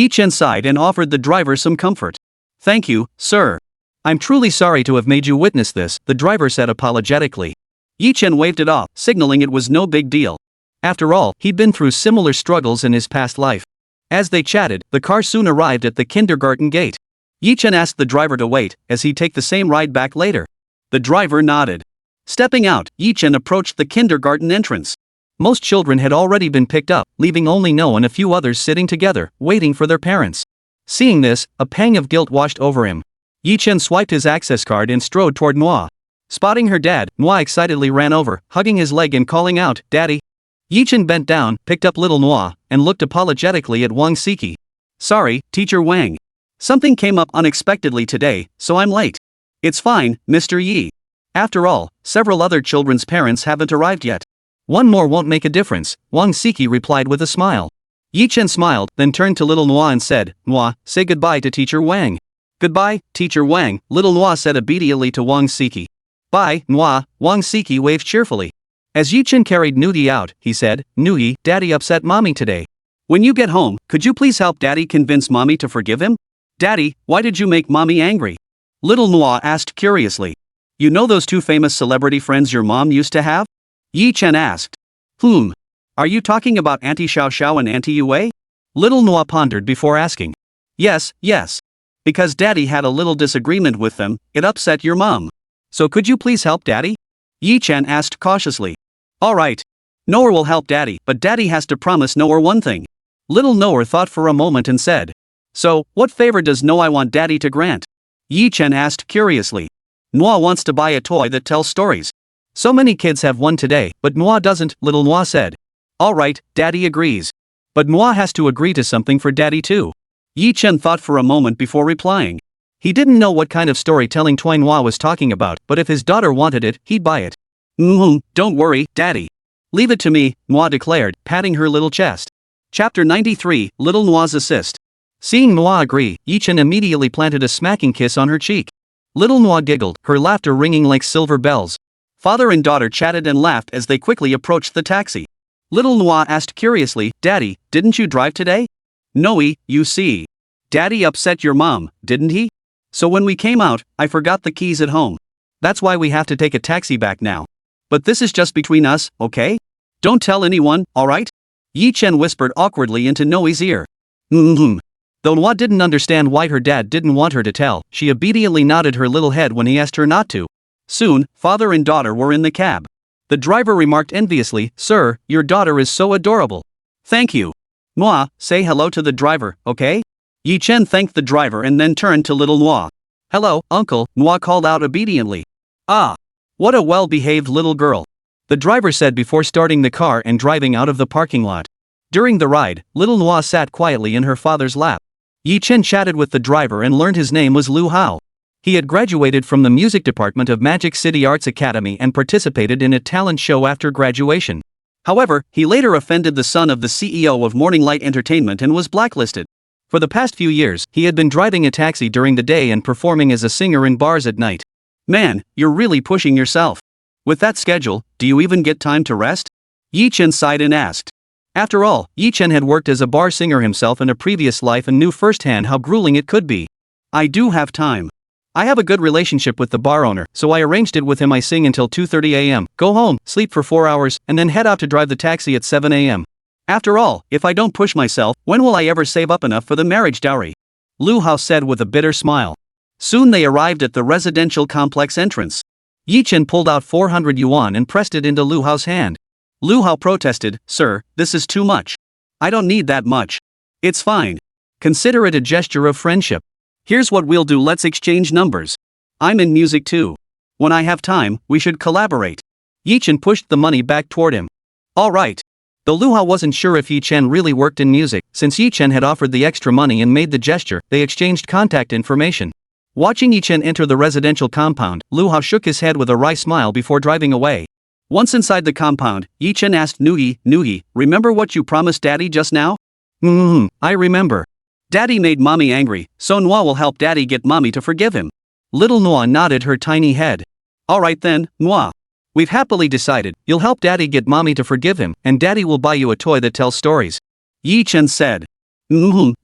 Chen sighed and offered the driver some comfort. Thank you, sir. I'm truly sorry to have made you witness this, the driver said apologetically. Chen waved it off, signaling it was no big deal. After all, he'd been through similar struggles in his past life. As they chatted, the car soon arrived at the kindergarten gate. Chen asked the driver to wait, as he'd take the same ride back later. The driver nodded. Stepping out, Chen approached the kindergarten entrance. Most children had already been picked up, leaving only Nuoyi and a few others sitting together, waiting for their parents. Seeing this, a pang of guilt washed over him. Chen swiped his access card and strode toward Nuoyi. Spotting her dad, Nuoyi excitedly ran over, hugging his leg and calling out, Daddy. Chen bent down, picked up little Nuoyi, and looked apologetically at Wang Siki. Sorry, Teacher Wang. Something came up unexpectedly today, so I'm late. It's fine, Mr. Yi. After all, several other children's parents haven't arrived yet. One more won't make a difference, Wang Siki replied with a smile. Chen smiled, then turned to little Nuoyi and said, Nuoyi, say goodbye to Teacher Wang. Goodbye, Teacher Wang, little Nuoyi said obediently to Wang Siki. Bye, Nuoyi, Wang Siki waved cheerfully. As Chen carried Nuoyi out, he said, Nuoyi, Daddy upset Mommy today. When you get home, could you please help Daddy convince Mommy to forgive him? Daddy, why did you make Mommy angry? Little Nuoyi asked curiously. You know those two famous celebrity friends your mom used to have? Chen asked. Are you talking about Auntie Xiao Xiao and Auntie Yue? Little Nuoyi pondered before asking. Yes. Because Daddy had a little disagreement with them, it upset your mom. So could you please help Daddy? Chen asked cautiously. Alright. Nuoyi will help Daddy, but Daddy has to promise Nuoyi one thing. Little Nuoyi thought for a moment and said. So, what favor does Nuoyi want Daddy to grant? Chen asked curiously. Nuoyi wants to buy a toy that tells stories. So many kids have one today, but Nuoyi doesn't, little Nuoyi said. Alright, Daddy agrees. But Nuoyi has to agree to something for Daddy too. Chen thought for a moment before replying. He didn't know what kind of storytelling toy Nuoyi was talking about, but if his daughter wanted it, he'd buy it. Don't worry, Daddy. Leave it to me, Nuoyi declared, patting her little chest. Chapter 93, Little Nuoyi's Assist. Seeing Nuoyi agree, Chen immediately planted a smacking kiss on her cheek. Little Nuoyi giggled, her laughter ringing like silver bells. Father and daughter chatted and laughed as they quickly approached the taxi. Little Nuoyi asked curiously, Daddy, didn't you drive today? Nuoyi, you see. Daddy upset your mom, didn't he? So when we came out, I forgot the keys at home. That's why we have to take a taxi back now. But this is just between us, okay? Don't tell anyone, alright? Chen whispered awkwardly into Nuoyi's ear. Though Nuoyi didn't understand why her dad didn't want her to tell, she obediently nodded her little head when he asked her not to. Soon, father and daughter were in the cab. The driver remarked enviously, Sir, your daughter is so adorable. Thank you. Nuoyi, say hello to the driver, okay? Chen thanked the driver and then turned to little Nuoyi. Hello, uncle, Nuoyi called out obediently. Ah. What a well-behaved little girl. The driver said before starting the car and driving out of the parking lot. During the ride, little Nuoyi sat quietly in her father's lap. Chen chatted with the driver and learned his name was Lu Hao. He had graduated from the music department of Magic City Arts Academy and participated in a talent show after graduation. However, he later offended the son of the CEO of Morning Light Entertainment and was blacklisted. For the past few years, he had been driving a taxi during the day and performing as a singer in bars at night. Man, you're really pushing yourself. With that schedule, do you even get time to rest? Chen sighed and asked. After all, Chen had worked as a bar singer himself in a previous life and knew firsthand how grueling it could be. I do have time. I have a good relationship with the bar owner, so I arranged it with him. I sing until 2:30 a.m., go home, sleep for 4 hours, and then head out to drive the taxi at 7 a.m. After all, if I don't push myself, when will I ever save up enough for the marriage dowry? Lu Hao said with a bitter smile. Soon they arrived at the residential complex entrance. Chen pulled out 400 yuan and pressed it into Lu Hao's hand. Lu Hao protested, Sir, this is too much. I don't need that much. It's fine. Consider it a gesture of friendship. Here's what we'll do, let's exchange numbers. I'm in music too. When I have time, we should collaborate. Yi Chen pushed the money back toward him. Alright. Though Lu Hao wasn't sure if Yi Chen really worked in music, since Yi Chen had offered the extra money and made the gesture, they exchanged contact information. Watching Yi Chen enter the residential compound, Lu Hao shook his head with a wry smile before driving away. Once inside the compound, Yi Chen asked Nuoyi, remember what you promised Daddy just now? I remember. Daddy made Mommy angry, so Nuoyi will help Daddy get Mommy to forgive him. Little Nuoyi nodded her tiny head. Alright then, Nuoyi. We've happily decided, you'll help Daddy get Mommy to forgive him, and Daddy will buy you a toy that tells stories. Yi Chen said.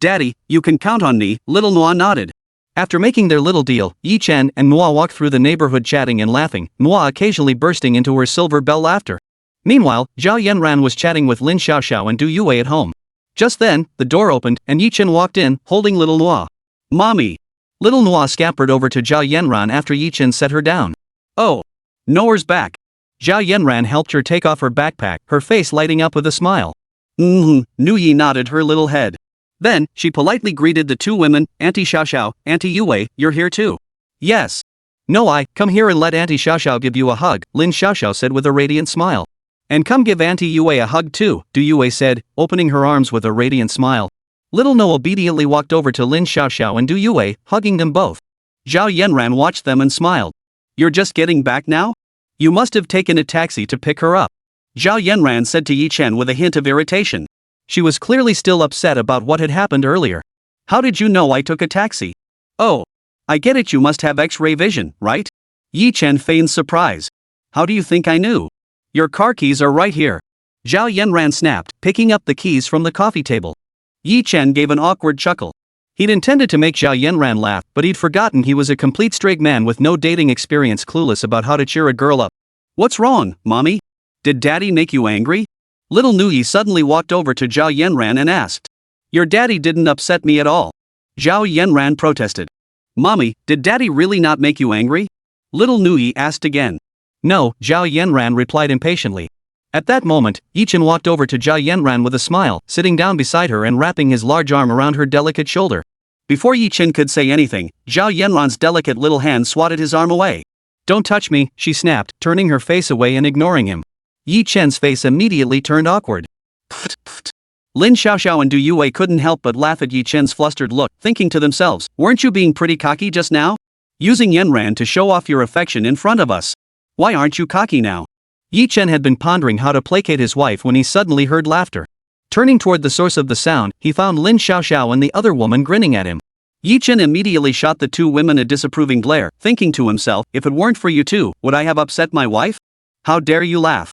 Daddy, you can count on me, little Nuoyi nodded. After making their little deal, Yi Chen and Nuoyi walked through the neighborhood chatting and laughing, Nuoyi occasionally bursting into her silver bell laughter. Meanwhile, Zhao Yanran was chatting with Lin Xiaoxiao and Du Yue at home. Just then, the door opened, and Yi Chen walked in, holding little Nuoyi. Mommy! Little Nuoyi scampered over to Zhao Yanran after Yi Chen set her down. Oh! Noah's back. Zhao Yanran helped her take off her backpack, her face lighting up with a smile. Nuoyi nodded her little head. Then, she politely greeted the two women, Auntie Xiaoxiao, Auntie Yue, you're here too. Yes. No, come here and let Auntie Xiaoxiao give you a hug, Lin Xiaoxiao said with a radiant smile. And come give Auntie Yue a hug too, Du Yue said, opening her arms with a radiant smile. Little No obediently walked over to Lin Xiaoxiao and Du Yue, hugging them both. Zhao Yanran watched them and smiled. You're just getting back now? You must have taken a taxi to pick her up. Zhao Yanran said to Yi Chen with a hint of irritation. She was clearly still upset about what had happened earlier. How did you know I took a taxi? Oh. I get it, you must have X-ray vision, right? Yi Chen feigned surprise. How do you think I knew? Your car keys are right here. Zhao Yanran snapped, picking up the keys from the coffee table. Yi Chen gave an awkward chuckle. He'd intended to make Zhao Yanran laugh, but he'd forgotten he was a complete straight man with no dating experience, clueless about how to cheer a girl up. What's wrong, Mommy? Did Daddy make you angry? Little Nuoyi suddenly walked over to Zhao Yanran and asked. Your daddy didn't upset me at all. Zhao Yanran protested. Mommy, did Daddy really not make you angry? Little Nuoyi asked again. No, Zhao Yanran replied impatiently. At that moment, Yi Chen walked over to Zhao Yanran with a smile, sitting down beside her and wrapping his large arm around her delicate shoulder. Before Yi Chen could say anything, Zhao Yanran's delicate little hand swatted his arm away. Don't touch me, she snapped, turning her face away and ignoring him. Yi Chen's face immediately turned awkward. Pfft. Lin Xiaoxiao and Du Yue couldn't help but laugh at Yi Chen's flustered look, thinking to themselves, weren't you being pretty cocky just now? Using Yanran to show off your affection in front of us. Why aren't you cocky now? Yi Chen had been pondering how to placate his wife when he suddenly heard laughter. Turning toward the source of the sound, he found Lin Xiaoxiao and the other woman grinning at him. Yi Chen immediately shot the two women a disapproving glare, thinking to himself, if it weren't for you two, would I have upset my wife? How dare you laugh?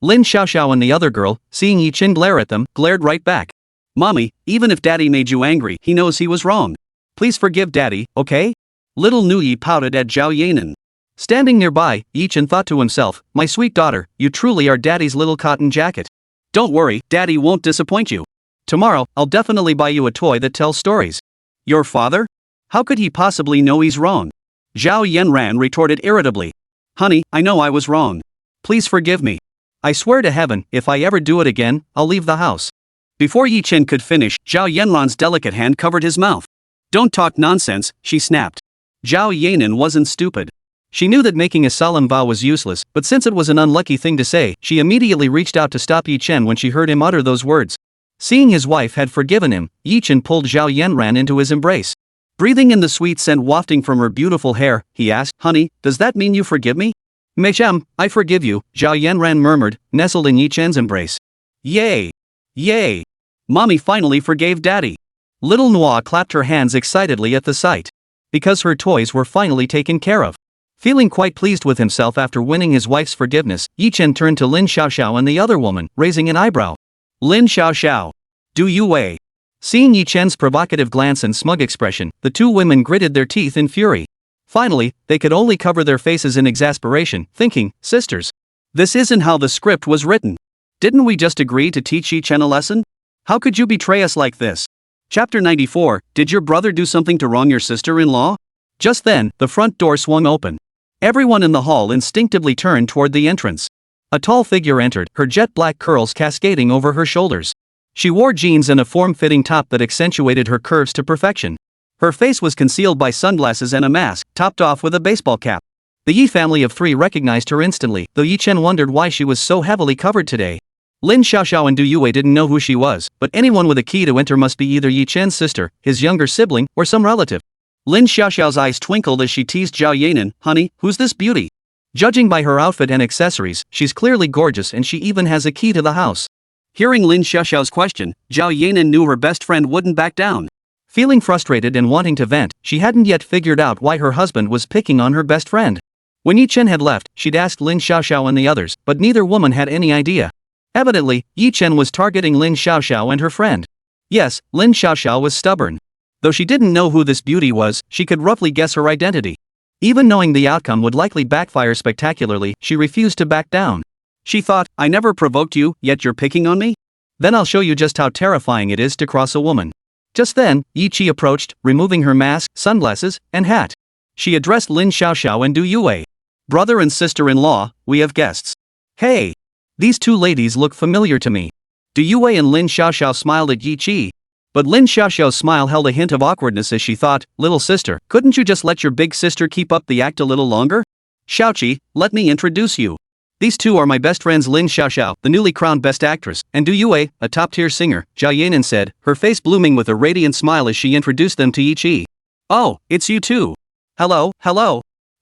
Lin Xiaoxiao and the other girl, seeing Yi Chen glare at them, glared right back. Mommy, even if Daddy made you angry, he knows he was wrong. Please forgive Daddy, okay? Little Nuoyi pouted at Zhao Yanran. Standing nearby, Yi Chen thought to himself, my sweet daughter, you truly are Daddy's little cotton jacket. Don't worry, Daddy won't disappoint you. Tomorrow, I'll definitely buy you a toy that tells stories. Your father? How could he possibly know he's wrong? Zhao Yanran retorted irritably. Honey, I know I was wrong. Please forgive me. I swear to heaven, if I ever do it again, I'll leave the house. Before Yi Chen could finish, Zhao Yanran's delicate hand covered his mouth. Don't talk nonsense, she snapped. Zhao Yanran wasn't stupid. She knew that making a solemn vow was useless, but since it was an unlucky thing to say, she immediately reached out to stop Yi Chen when she heard him utter those words. Seeing his wife had forgiven him, Yi Chen pulled Zhao Yanran into his embrace. Breathing in the sweet scent wafting from her beautiful hair, he asked, Honey, does that mean you forgive me? Mecham, I forgive you, Zhao Yanran murmured, nestled in Yi Chen's embrace. Yay! Yay! Mommy finally forgave Daddy. Little Nuoyi clapped her hands excitedly at the sight. Because her toys were finally taken care of. Feeling quite pleased with himself after winning his wife's forgiveness, Yi Chen turned to Lin Xiaoxiao and the other woman, raising an eyebrow. Lin Xiaoxiao. Du Yue. Seeing Yi Chen's provocative glance and smug expression, the two women gritted their teeth in fury. Finally, they could only cover their faces in exasperation, thinking, sisters. This isn't how the script was written. Didn't we just agree to teach Yi Chen a lesson? How could you betray us like this? Chapter 94, Did your brother do something to wrong your sister-in-law? Just then, the front door swung open. Everyone in the hall instinctively turned toward the entrance. A tall figure entered, her jet black curls cascading over her shoulders. She wore jeans and a form-fitting top that accentuated her curves to perfection. Her face was concealed by sunglasses and a mask, topped off with a baseball cap. The Yi family of three recognized her instantly, though Yi Chen wondered why she was so heavily covered today. Lin Xiaoxiao and Du Yue didn't know who she was, but anyone with a key to enter must be either Yi Chen's sister, his younger sibling, or some relative. Lin Xiaoxiao's eyes twinkled as she teased Zhao Yanran, "Honey, who's this beauty? Judging by her outfit and accessories, she's clearly gorgeous and she even has a key to the house." Hearing Lin Xiaoxiao's question, Zhao Yanran knew her best friend wouldn't back down. Feeling frustrated and wanting to vent, she hadn't yet figured out why her husband was picking on her best friend. When Yi Chen had left, she'd asked Lin Xiaoxiao and the others, but neither woman had any idea. Evidently, Yi Chen was targeting Lin Xiaoxiao and her friend. Yes, Lin Xiaoxiao was stubborn. Though she didn't know who this beauty was, she could roughly guess her identity. Even knowing the outcome would likely backfire spectacularly, she refused to back down. She thought, "I never provoked you, yet you're picking on me? Then I'll show you just how terrifying it is to cross a woman." Just then, Yi Chi approached, removing her mask, sunglasses, and hat. She addressed Lin Xiaoxiao and Du Yue. "Brother and sister-in-law, we have guests." "Hey! These two ladies look familiar to me." Du Yue and Lin Xiaoxiao smiled at Yi Chi. But Lin Xiaoxiao's smile held a hint of awkwardness as she thought, "Little sister, couldn't you just let your big sister keep up the act a little longer? Xiaoqi, let me introduce you. These two are my best friends Lin Xiaoxiao, the newly crowned best actress, and Du Yue, a top-tier singer," Zhao Yanran said, her face blooming with a radiant smile as she introduced them to Yi Chi. "Oh, it's you too. Hello.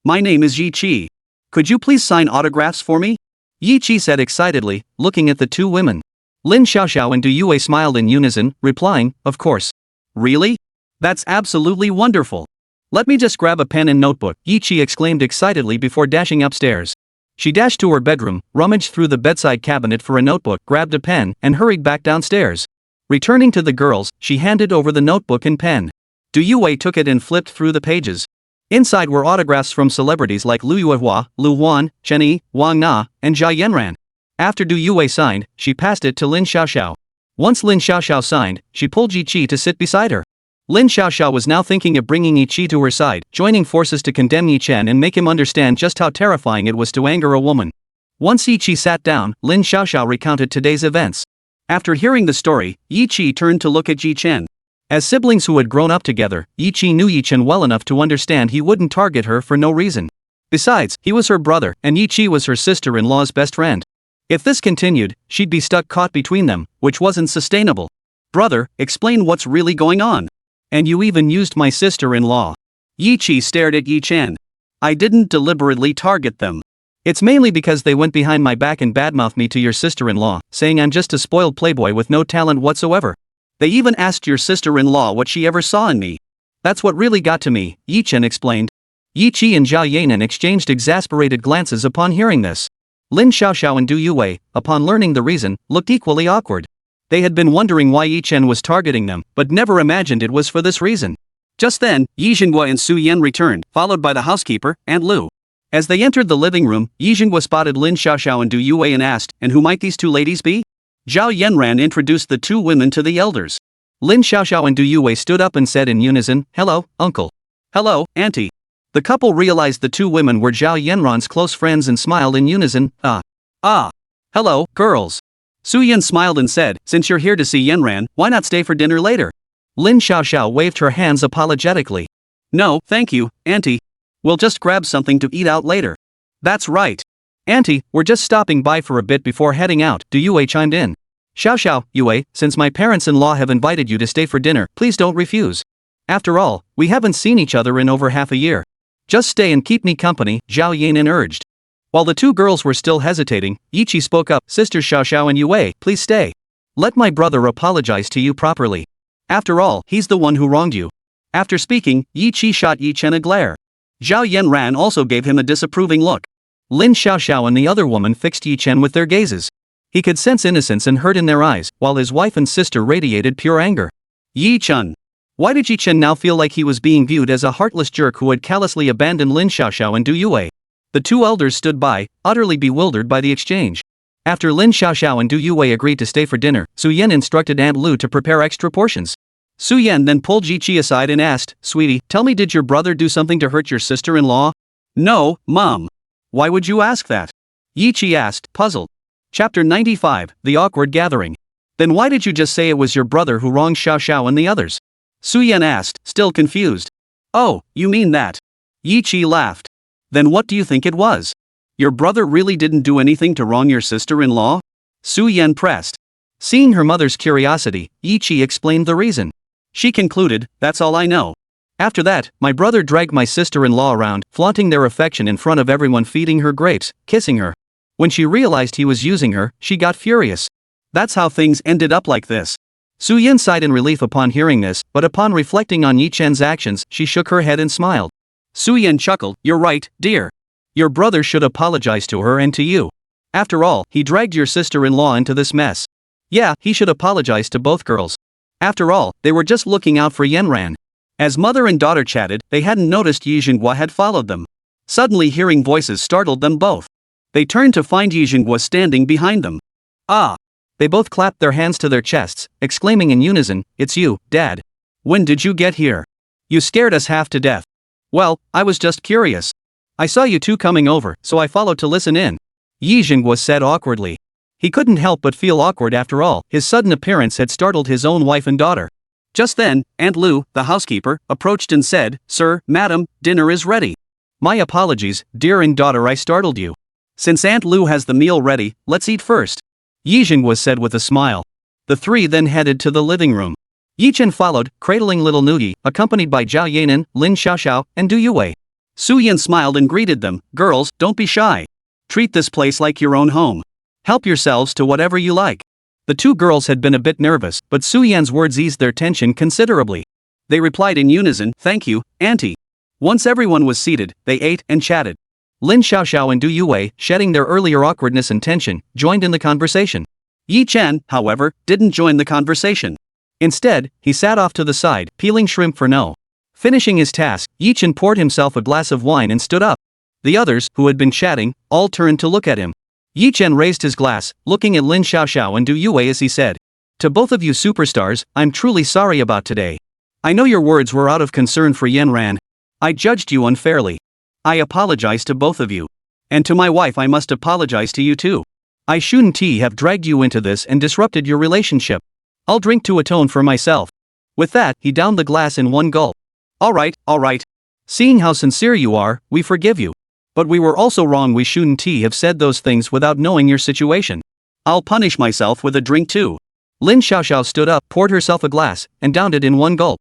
My name is Yi Chi. Could you please sign autographs for me?" Yi Chi said excitedly, looking at the two women. Lin Xiaoxiao and Du Yue smiled in unison, replying, "Of course." "Really? That's absolutely wonderful. Let me just grab a pen and notebook," Yi Chi exclaimed excitedly before dashing upstairs. She dashed to her bedroom, rummaged through the bedside cabinet for a notebook, grabbed a pen, and hurried back downstairs. Returning to the girls, she handed over the notebook and pen. Du Yue took it and flipped through the pages. Inside were autographs from celebrities like Liu Yuehua, Lu Wan, Chen Yi, Wang Na, and Zhao Yanran. After Du Yue signed, she passed it to Lin Xiaoxiao. Once Lin Xiaoxiao signed, she pulled Yi Chi to sit beside her. Lin Xiaoxiao was now thinking of bringing Yi Chi to her side, joining forces to condemn Yi Chen and make him understand just how terrifying it was to anger a woman. Once Yi Chi sat down, Lin Xiaoxiao recounted today's events. After hearing the story, Yi Chi turned to look at Yi Chen. As siblings who had grown up together, Yi Chi knew Yi Chen well enough to understand he wouldn't target her for no reason. Besides, he was her brother, and Yi Chi was her sister-in-law's best friend. If this continued, she'd be stuck caught between them, which wasn't sustainable. "Brother, explain what's really going on." "And you even used my sister-in-law." Yi Chi stared at Yi Chen. "I didn't deliberately target them. It's mainly because they went behind my back and badmouthed me to your sister-in-law, saying I'm just a spoiled playboy with no talent whatsoever. They even asked your sister-in-law what she ever saw in me." "That's what really got to me," Yi Chen explained. Yi Chi and Zhao Yanran exchanged exasperated glances upon hearing this. Lin Xiaoxiao and Du Yue, upon learning the reason, looked equally awkward. They had been wondering why Yi Chen was targeting them, but never imagined it was for this reason. Just then, Yi Jinghua and Su Yan returned, followed by the housekeeper, Aunt Lu. As they entered the living room, Yi Jinghua spotted Lin Xiaoxiao and Du Yue and asked, "And who might these two ladies be?" Zhao Yanran introduced the two women to the elders. Lin Xiaoxiao and Du Yue stood up and said in unison, "Hello, uncle." "Hello, auntie." The couple realized the two women were Zhao Yanran's close friends and smiled in unison, "Ah. Hello, girls." Su Yan smiled and said, "Since you're here to see Yanran, why not stay for dinner later?" Lin Xiaoxiao waved her hands apologetically. "No, thank you, auntie. We'll just grab something to eat out later." "That's right. Auntie, we're just stopping by for a bit before heading out," Du Yue chimed in. "Xiaoxiao, Yue, since my parents-in-law have invited you to stay for dinner, please don't refuse. After all, we haven't seen each other in over half a year. Just stay and keep me company," Zhao Yanran urged. While the two girls were still hesitating, Yi Chi spoke up, "Sisters Xiaoxiao and Yue, please stay. Let my brother apologize to you properly. After all, he's the one who wronged you." After speaking, Yi Chi shot Yi Chen a glare. Zhao Yanran also gave him a disapproving look. Lin Xiaoxiao and the other woman fixed Yi Chen with their gazes. He could sense innocence and hurt in their eyes, while his wife and sister radiated pure anger. Yi Chen. Why did Yi Chen now feel like he was being viewed as a heartless jerk who had callously abandoned Lin Xiaoxiao and Du Yue? The two elders stood by, utterly bewildered by the exchange. After Lin Xiaoxiao and Du Yue agreed to stay for dinner, Su Yan instructed Aunt Lu to prepare extra portions. Su Yan then pulled Yi Chi aside and asked, "Sweetie, tell me, did your brother do something to hurt your sister-in-law?" "No, Mom." "Why would you ask that?" Yi Chi asked, puzzled. Chapter 95, The Awkward Gathering. Then why did you just say it was your brother who wronged Xiao Xiao and the others? Su Yan asked, still confused. Oh, you mean that? Yi Qi laughed. Then what do you think it was? Your brother really didn't do anything to wrong your sister-in-law? Su Yan pressed. Seeing her mother's curiosity, Yi Qi explained the reason. She concluded, that's all I know. After that, my brother dragged my sister-in-law around, flaunting their affection in front of everyone, feeding her grapes, kissing her. When she realized he was using her, she got furious. That's how things ended up like this. Su Yan sighed in relief upon hearing this, but upon reflecting on Yi Chen's actions, she shook her head and smiled. Su Yan chuckled, you're right, dear. Your brother should apologize to her and to you. After all, he dragged your sister-in-law into this mess. Yeah, he should apologize to both girls. After all, they were just looking out for Yanran. As mother and daughter chatted, they hadn't noticed Yi Zhenghua had followed them. Suddenly hearing voices startled them both. They turned to find Yi Zhenghua standing behind them. Ah! They both clapped their hands to their chests, exclaiming in unison, it's you, Dad. When did you get here? You scared us half to death. Well, I was just curious. I saw you two coming over, so I followed to listen in. Yi Zhenghua said awkwardly. He couldn't help but feel awkward after all, his sudden appearance had startled his own wife and daughter. Just then, Aunt Lu, the housekeeper, approached and said, Sir, Madam, dinner is ready. My apologies, dear daughter, I startled you. Since Aunt Lu has the meal ready, let's eat first. Yi Zhenghua said with a smile. The three then headed to the living room. Yi Chen followed, cradling little Nuoyi, accompanied by Zhao Yanran, Lin Xiaoxiao, and Du Yue. Su Yan smiled and greeted them, girls, don't be shy. Treat this place like your own home. Help yourselves to whatever you like. The two girls had been a bit nervous, but Su Yan's words eased their tension considerably. They replied in unison, thank you, Auntie. Once everyone was seated, they ate and chatted. Lin Xiaoxiao and Du Yue, shedding their earlier awkwardness and tension, joined in the conversation. Yi Chen, however, didn't join the conversation. Instead, he sat off to the side, peeling shrimp for No. Finishing his task, Yi Chen poured himself a glass of wine and stood up. The others, who had been chatting, all turned to look at him. Yi Chen raised his glass, looking at Lin Xiaoxiao and Du Yue as he said, to both of you superstars, I'm truly sorry about today. I know your words were out of concern for Yanran. I judged you unfairly. I apologize to both of you. And to my wife I must apologize to you too. I shouldn't have dragged you into this and disrupted your relationship. I'll drink to atone for myself. With that, he downed the glass in one gulp. Alright. Seeing how sincere you are, we forgive you. But we were also wrong, we shouldn't have said those things without knowing your situation. I'll punish myself with a drink too. Lin Xiaoxiao stood up, poured herself a glass, and downed it in one gulp.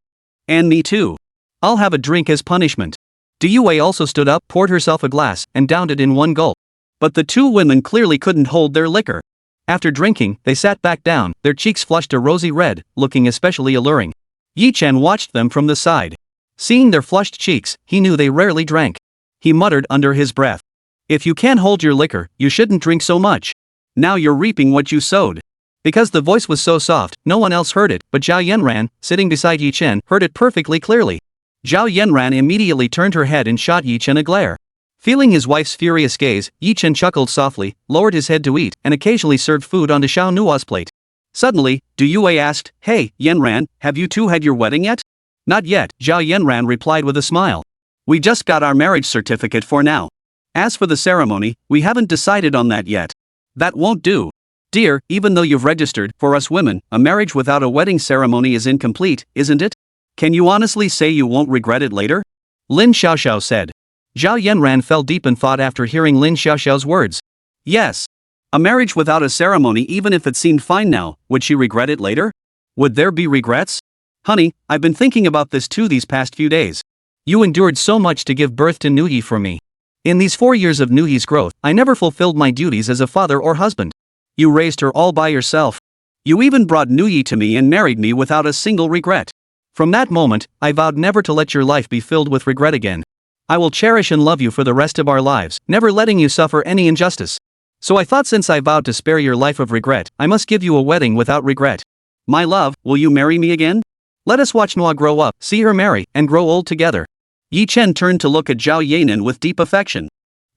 And me too. I'll have a drink as punishment. Du Yue also stood up, poured herself a glass, and downed it in one gulp. But the two women clearly couldn't hold their liquor. After drinking, they sat back down, their cheeks flushed a rosy red, looking especially alluring. Yi Chen watched them from the side. Seeing their flushed cheeks, he knew they rarely drank. He muttered under his breath. If you can't hold your liquor, you shouldn't drink so much. Now you're reaping what you sowed. Because the voice was so soft, no one else heard it, but Zhao Yanran, sitting beside Yi Chen, heard it perfectly clearly. Zhao Yanran immediately turned her head and shot Yi Chen a glare. Feeling his wife's furious gaze, Yi Chen chuckled softly, lowered his head to eat, and occasionally served food onto Xiao Nuo's plate. Suddenly, Du Yue asked, Hey, Yanran, have you two had your wedding yet? Not yet, Zhao Yanran replied with a smile. We just got our marriage certificate for now. As for the ceremony, we haven't decided on that yet. That won't do. Dear, even though you've registered, for us women, a marriage without a wedding ceremony is incomplete, isn't it? Can you honestly say you won't regret it later? Lin Xiaoxiao said. Zhao Yanran fell deep in thought after hearing Lin Xiaoxiao's words. Yes. A marriage without a ceremony, even if it seemed fine now, would she regret it later? Would there be regrets? Honey, I've been thinking about this too these past few days. You endured so much to give birth to Nuoyi for me. In these 4 years of Nuoyi's growth, I never fulfilled my duties as a father or husband. You raised her all by yourself. You even brought Nuoyi to me and married me without a single regret. From that moment, I vowed never to let your life be filled with regret again. I will cherish and love you for the rest of our lives, never letting you suffer any injustice. So I thought since I vowed to spare your life of regret, I must give you a wedding without regret. My love, will you marry me again? Let us watch Nuoyi grow up, see her marry, and grow old together. Yi Chen turned to look at Zhao Yanran with deep affection.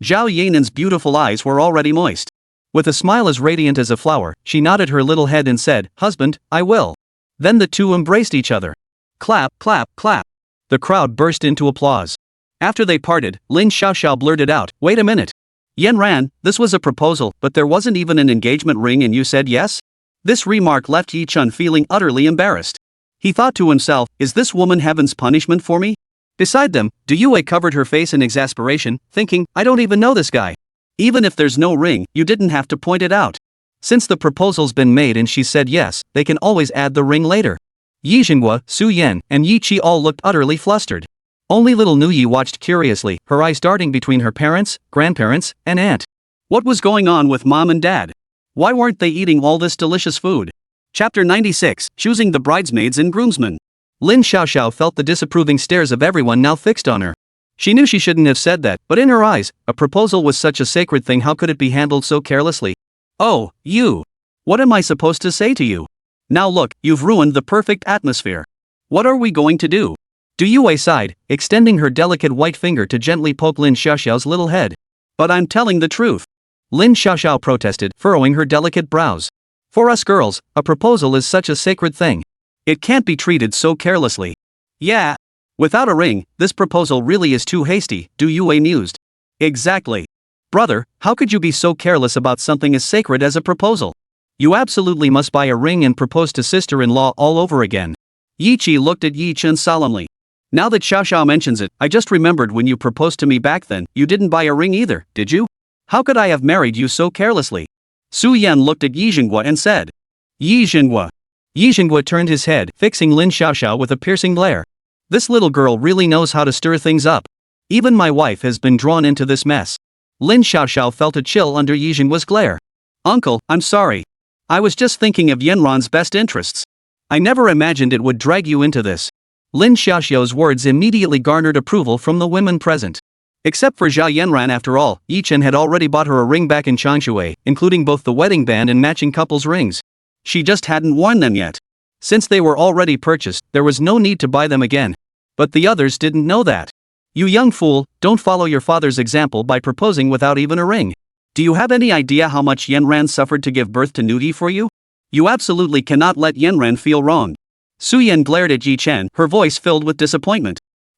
Zhao Yanran's beautiful eyes were already moist. With a smile as radiant as a flower, she nodded her little head and said, Husband, I will. Then the two embraced each other. Clap, clap, clap. The crowd burst into applause. After they parted, Lin Xiaoxiao blurted out, Wait a minute. Yanran, this was a proposal, but there wasn't even an engagement ring and you said yes? This remark left Yi Chen feeling utterly embarrassed. He thought to himself, is this woman heaven's punishment for me? Beside them, Yue covered her face in exasperation, thinking, I don't even know this guy. Even if there's no ring, you didn't have to point it out. Since the proposal's been made and she said yes, they can always add the ring later. Yi Jinghua, Su Yan, and Yi Qi all looked utterly flustered. Only little Nuoyi watched curiously, her eyes darting between her parents, grandparents, and aunt. What was going on with mom and dad? Why weren't they eating all this delicious food? Chapter 96, Choosing the Bridesmaids and Groomsmen. Lin Xiaoxiao felt the disapproving stares of everyone now fixed on her. She knew she shouldn't have said that, but in her eyes, a proposal was such a sacred thing, how could it be handled so carelessly? Oh, you. What am I supposed to say to you? Now look, you've ruined the perfect atmosphere. What are we going to do? Yue sighed, extending her delicate white finger to gently poke Lin Xiaoxiao's little head. But I'm telling the truth. Lin Xiaoxiao protested, furrowing her delicate brows. For us girls, a proposal is such a sacred thing. It can't be treated so carelessly. Yeah. Without a ring, this proposal really is too hasty, Yue mused. Exactly. Brother, how could you be so careless about something as sacred as a proposal? You absolutely must buy a ring and propose to sister-in-law all over again. Yi Qi looked at Yi Chen solemnly. Now that Xiaoxiao mentions it, I just remembered when you proposed to me back then, you didn't buy a ring either, did you? How could I have married you so carelessly? Su Yan looked at Yi Jinghua and said. Yi Jinghua. Yi Jinghua turned his head, fixing Lin Xiaoxiao with a piercing glare. This little girl really knows how to stir things up. Even my wife has been drawn into this mess. Lin Xiaoxiao felt a chill under Yi Jinghua's glare. Uncle, I'm sorry. I was just thinking of Yanran's best interests. I never imagined it would drag you into this. Lin Xiaoxiao's words immediately garnered approval from the women present. Except for Zhao Yanran, after all, Yi Chen had already bought her a ring back in Shanghai, including both the wedding band and matching couples rings. She just hadn't worn them yet. Since they were already purchased, there was no need to buy them again. But the others didn't know that. You young fool, don't follow your father's example by proposing without even a ring. Do you have any idea how much Yanran suffered to give birth to Nuoyi for you? You absolutely cannot let Yanran feel wronged. Su Yan glared at Yi Chen, her voice filled with disappointment.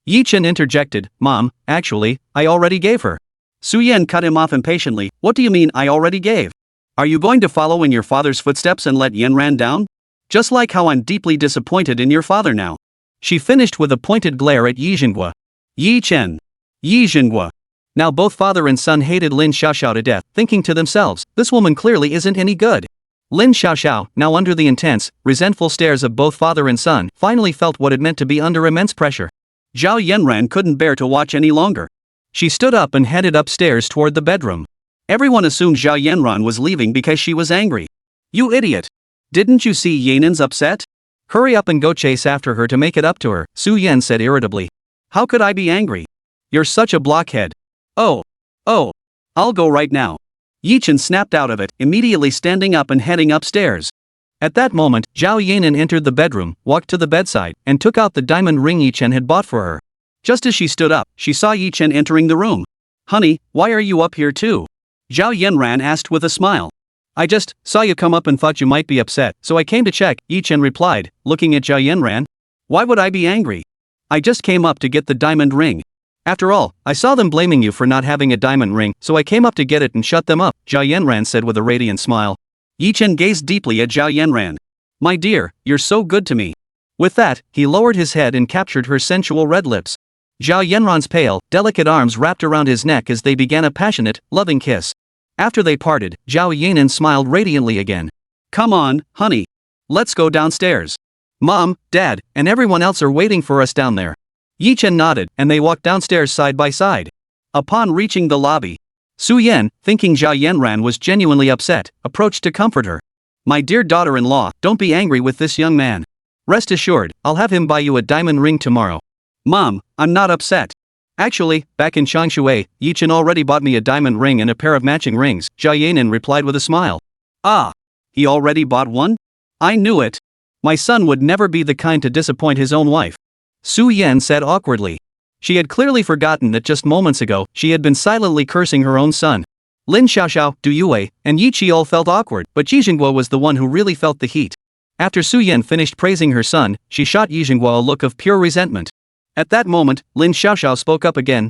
Yi Chen interjected, Mom, actually, I already gave her. Su Yan cut him off impatiently, what do you mean I already gave? Are you going to follow in your father's footsteps and let Yanran down? Just like how I'm deeply disappointed in your father now. She finished with a pointed glare at Yi Jinghua. Yi Chen. Yi Jinghua. Now both father and son hated Lin Xiaoxiao to death, thinking to themselves, this woman clearly isn't any good. Lin Xiaoxiao, now under the intense, resentful stares of both father and son, finally felt what it meant to be under immense pressure. Zhao Yanran couldn't bear to watch any longer. She stood up and headed upstairs toward the bedroom. Everyone assumed Zhao Yanran was leaving because she was angry. You idiot. Didn't you see Yanan's upset? Hurry up and go chase after her to make it up to her, Su Yan said irritably. How could I be angry? You're such a blockhead. Oh. I'll go right now. Yi Chen snapped out of it, immediately standing up and heading upstairs. At that moment, Zhao Yanran entered the bedroom, walked to the bedside, and took out the diamond ring Yi Chen had bought for her. Just as she stood up, she saw Yi Chen entering the room. Honey, why are you up here too? Zhao Yanran asked with a smile. I just saw you come up and thought you might be upset, so I came to check, Yi Chen replied, looking at Zhao Yanran. Why would I be angry? I just came up to get the diamond ring. After all, I saw them blaming you for not having a diamond ring, so I came up to get it and shut them up, Zhao Yanran said with a radiant smile. Yi Chen gazed deeply at Zhao Yanran. My dear, you're so good to me. With that, he lowered his head and captured her sensual red lips. Zhao Yanran's pale, delicate arms wrapped around his neck as they began a passionate, loving kiss. After they parted, Zhao Yanran smiled radiantly again. Come on, honey. Let's go downstairs. Mom, Dad, and everyone else are waiting for us down there. Yi Chen nodded, and they walked downstairs side by side. Upon reaching the lobby, Su Yan, thinking Zhao Yanran was genuinely upset, approached to comfort her. My dear daughter-in-law, don't be angry with this young man. Rest assured, I'll have him buy you a diamond ring tomorrow. Mom, I'm not upset. Actually, back in Shanghai, Yi Chen already bought me a diamond ring and a pair of matching rings, Zhao Yanran replied with a smile. Ah, he already bought one? I knew it. My son would never be the kind to disappoint his own wife. Su Yan said awkwardly. She had clearly forgotten that just moments ago, she had been silently cursing her own son. Lin Xiaoxiao, Yue, and Yi Qi all felt awkward, but Yi Jinghua was the one who really felt the heat. After Su Yan finished praising her son, she shot Yi Jinghua a look of pure resentment. At that moment, Lin Xiaoxiao spoke up again,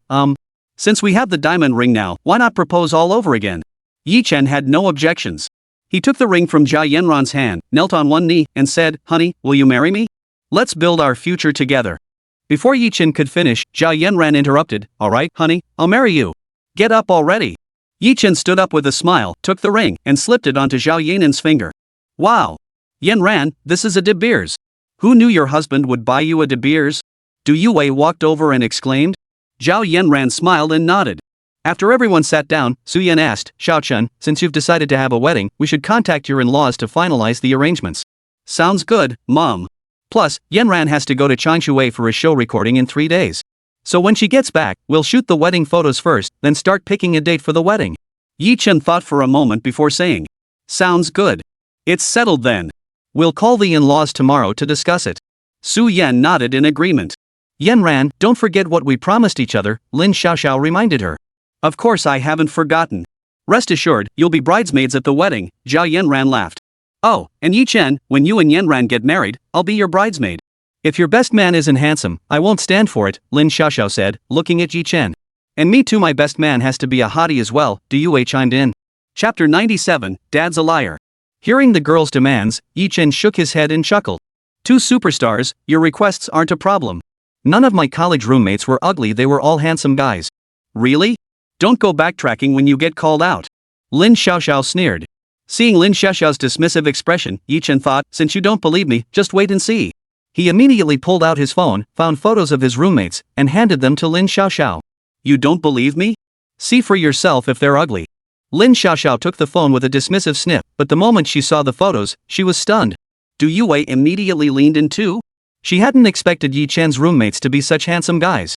Since we have the diamond ring now, why not propose all over again? Yi Chen had no objections. He took the ring from Zhao Yanran's hand, knelt on one knee, and said, "Honey, will you marry me? Let's build our future together." Before Chen could finish, Zhao Yanran interrupted, "Alright, honey, I'll marry you. Get up already." Chen stood up with a smile, took the ring, and slipped it onto Zhao Yanran's finger. "Wow! Yanran, this is a De Beers. Who knew your husband would buy you a De Beers?" Nuoyi walked over and exclaimed. Zhao Yanran smiled and nodded. After everyone sat down, Su Yan asked, "Xiao Chen, since you've decided to have a wedding, we should contact your in-laws to finalize the arrangements." "Sounds good, Mom. Plus, Yanran has to go to Changshui for a show recording in 3 days. So when she gets back, we'll shoot the wedding photos first, then start picking a date for the wedding." Chen thought for a moment before saying, "Sounds good. It's settled then. We'll call the in-laws tomorrow to discuss it." Su Yan nodded in agreement. "Yanran, don't forget what we promised each other," Lin Xiaoxiao reminded her. "Of course I haven't forgotten. Rest assured, you'll be bridesmaids at the wedding," Zhao Yanran laughed. "Oh, and Chen, when you and Yanran get married, I'll be your bridesmaid." "If your best man isn't handsome, I won't stand for it," Lin Xiaoxiao said, looking at Chen. "And me too, my best man has to be a hottie as well," Nuoyi chimed in. Chapter 97, Dad's a Liar. Hearing the girl's demands, Chen shook his head and chuckled. "Two superstars, your requests aren't a problem. None of my college roommates were ugly, they were all handsome guys." "Really? Don't go backtracking when you get called out." Lin Xiaoxiao sneered. Seeing Lin Xiaoxiao's dismissive expression, Chen thought, "Since you don't believe me, just wait and see." He immediately pulled out his phone, found photos of his roommates, and handed them to Lin Xiaoxiao. "You don't believe me? See for yourself if they're ugly." Lin Xiaoxiao took the phone with a dismissive sniff, but the moment she saw the photos, she was stunned. Nuoyi immediately leaned in too. She hadn't expected Chen's roommates to be such handsome guys.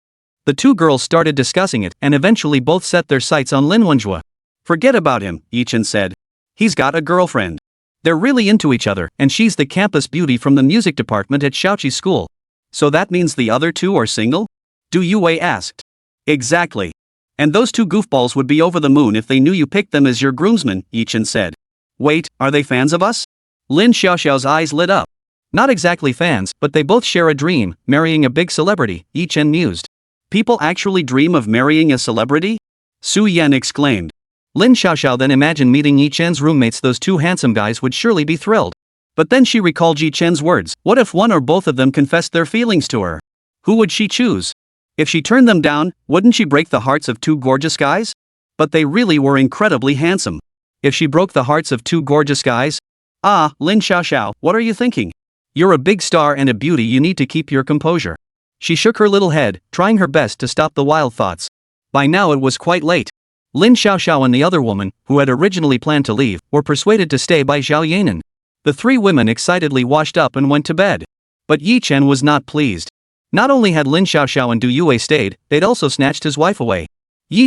The two girls started discussing it, and eventually both set their sights on Lin Wenjue. "Forget about him," Chen said. "He's got a girlfriend. They're really into each other, and she's the campus beauty from the music department at Shaoqi School." "So that means the other two are single?" Nuoyi asked. "Exactly. And those two goofballs would be over the moon if they knew you picked them as your groomsmen," Chen said. "Wait, are they fans of us?" Lin Xiaoxiao's eyes lit up. "Not exactly fans, but they both share a dream, marrying a big celebrity," Chen mused. "People actually dream of marrying a celebrity?" Su Yan exclaimed. Lin Xiaoxiao then imagined meeting Chen's roommates. Those two handsome guys would surely be thrilled. But then she recalled Chen's words. What if one or both of them confessed their feelings to her? Who would she choose? If she turned them down, wouldn't she break the hearts of two gorgeous guys? But they really were incredibly handsome. If she broke the hearts of two gorgeous guys? Ah, Lin Xiaoxiao, what are you thinking? You're a big star and a beauty, you need to keep your composure. She shook her little head, trying her best to stop the wild thoughts. By now it was quite late. Lin Xiaoxiao and the other woman, who had originally planned to leave, were persuaded to stay by Zhao Yanran. The three women excitedly washed up and went to bed. But Chen was not pleased. Not only had Lin Xiaoxiao and Nuoyi stayed, they'd also snatched his wife away.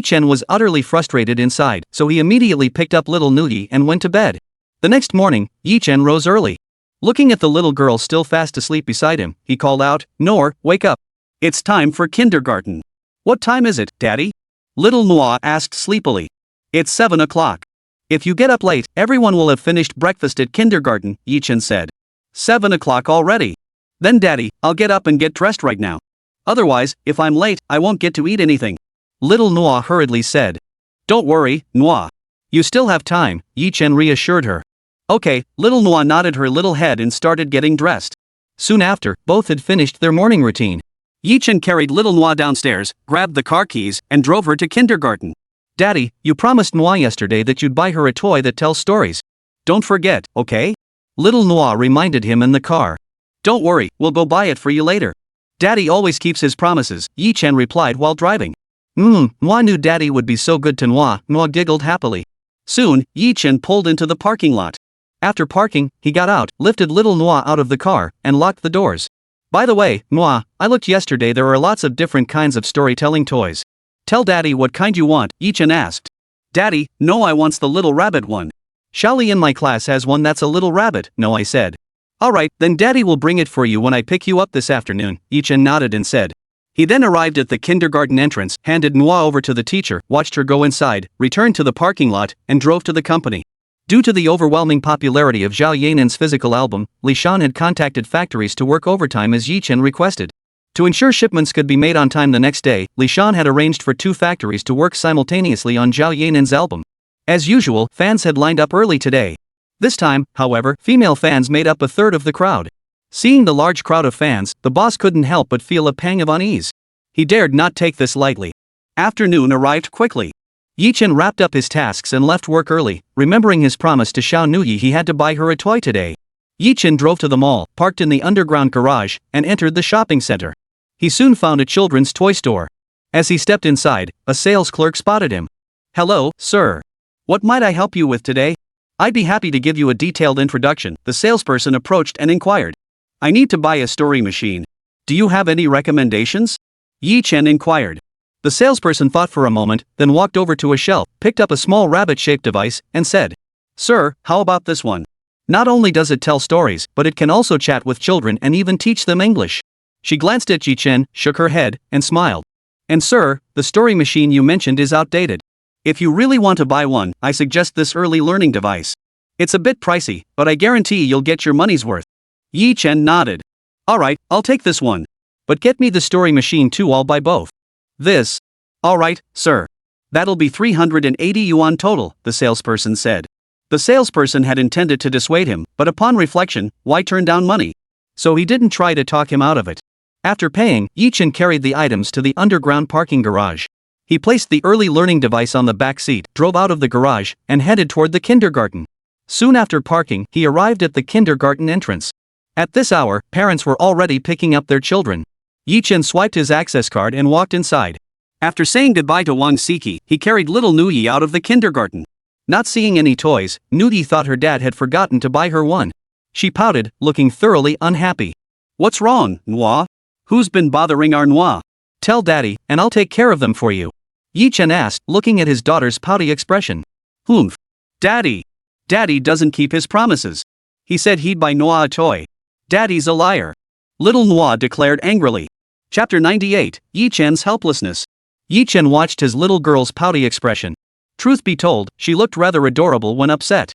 Chen was utterly frustrated inside, so he immediately picked up little Nuoyi and went to bed. The next morning, Chen rose early. Looking at the little girl still fast asleep beside him, he called out, "Noor, wake up. It's time for kindergarten." "What time is it, Daddy?" Little Nuoyi asked sleepily. "It's 7 o'clock. If you get up late, everyone will have finished breakfast at kindergarten," Chen said. 7 o'clock already? Then Daddy, I'll get up and get dressed right now. Otherwise, if I'm late, I won't get to eat anything. Little Nuoyi hurriedly said. "Don't worry, Nuoyi. You still have time," Chen reassured her. Okay, little Nuoyi nodded her little head and started getting dressed. Soon after, both had finished their morning routine. Chen carried little Nuoyi downstairs, grabbed the car keys, and drove her to kindergarten. "Daddy, you promised Nuoyi yesterday that you'd buy her a toy that tells stories. Don't forget, okay?" Little Nuoyi reminded him in the car. "Don't worry, we'll go buy it for you later. Daddy always keeps his promises," Chen replied while driving. Nuoyi knew Daddy would be so good to Nuoyi. Nuoyi giggled happily. Soon, Chen pulled into the parking lot. After parking, he got out, lifted little Nuoyi out of the car, and locked the doors. "By the way, Nuoyi, I looked yesterday, there are lots of different kinds of storytelling toys. Tell Daddy what kind you want," Chen asked. "Daddy, Nuoyi wants the little rabbit one. Shali in my class has one that's a little rabbit," Nuoyi said. "Alright, then Daddy will bring it for you when I pick you up this afternoon," Chen nodded and said. He then arrived at the kindergarten entrance, handed Nuoyi over to the teacher, watched her go inside, returned to the parking lot, and drove to the company. Due to the overwhelming popularity of Zhao Yanran's physical album, Li Shan had contacted factories to work overtime as Chen requested. To ensure shipments could be made on time the next day, Li Shan had arranged for 2 factories to work simultaneously on Zhao Yanran's album. As usual, fans had lined up early today. This time, however, female fans made up a third of the crowd. Seeing the large crowd of fans, the boss couldn't help but feel a pang of unease. He dared not take this lightly. Afternoon arrived quickly. Chen wrapped up his tasks and left work early, remembering his promise to Xiao Nuoyi he had to buy her a toy today. Chen drove to the mall, parked in the underground garage, and entered the shopping center. He soon found a children's toy store. As he stepped inside, a sales clerk spotted him. "Hello, sir. What might I help you with today?" "I'd be happy to give you a detailed introduction," the salesperson approached and inquired. "I need to buy a story machine. Do you have any recommendations?" Chen inquired. The salesperson thought for a moment, then walked over to a shelf, picked up a small rabbit-shaped device, and said, "Sir, how about this one? Not only does it tell stories, but it can also chat with children and even teach them English." She glanced at Chen, shook her head, and smiled. "And sir, the story machine you mentioned is outdated. If you really want to buy one, I suggest this early learning device. It's a bit pricey, but I guarantee you'll get your money's worth." Chen nodded. "Alright, I'll take this one. But get me the story machine too, I'll buy both." "This. Alright, sir. That'll be 380 yuan total," the salesperson said. The salesperson had intended to dissuade him, but upon reflection, why turn down money? So he didn't try to talk him out of it. After paying, Chen carried the items to the underground parking garage. He placed the early learning device on the back seat, drove out of the garage, and headed toward the kindergarten. Soon after parking, he arrived at the kindergarten entrance. At this hour, parents were already picking up their children. Chen swiped his access card and walked inside. After saying goodbye to Wang Siki, he carried little Nuoyi out of the kindergarten. Not seeing any toys, Nuoyi thought her dad had forgotten to buy her one. She pouted, looking thoroughly unhappy. "What's wrong, Nuoyi? Who's been bothering our Nuoyi? Tell daddy, and I'll take care of them for you," Chen asked, looking at his daughter's pouty expression. "Humph. Daddy. Daddy doesn't keep his promises. He said he'd buy Nuoyi a toy. Daddy's a liar," little Nuoyi declared angrily. Chapter 98, Chen's helplessness. Chen watched his little girl's pouty expression. Truth be told, she looked rather adorable when upset.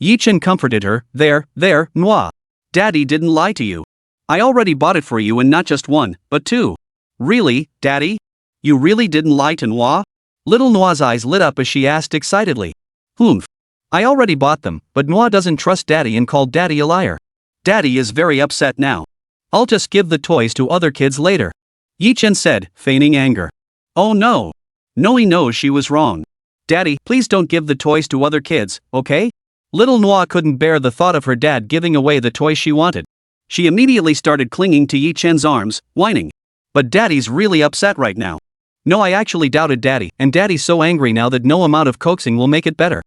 Chen comforted her. There, Nuoyi. Daddy didn't lie to you. I already bought it for you, and not just one, but two." "Really, Daddy? You really didn't lie to Nuoyi?" Little Nuoyi's eyes lit up as she asked excitedly. "Humph. I already bought them, but Nuoyi doesn't trust Daddy and called Daddy a liar. Daddy is very upset now. I'll just give the toys to other kids later," Chen said, feigning anger. "Oh no. Nuoyi knows she was wrong. Daddy, please don't give the toys to other kids, okay?" Little Nuoyi couldn't bear the thought of her dad giving away the toys she wanted. She immediately started clinging to Chen's arms, whining. "But Daddy's really upset right now. No, I actually doubted Daddy, and Daddy's so angry now that no amount of coaxing will make it better."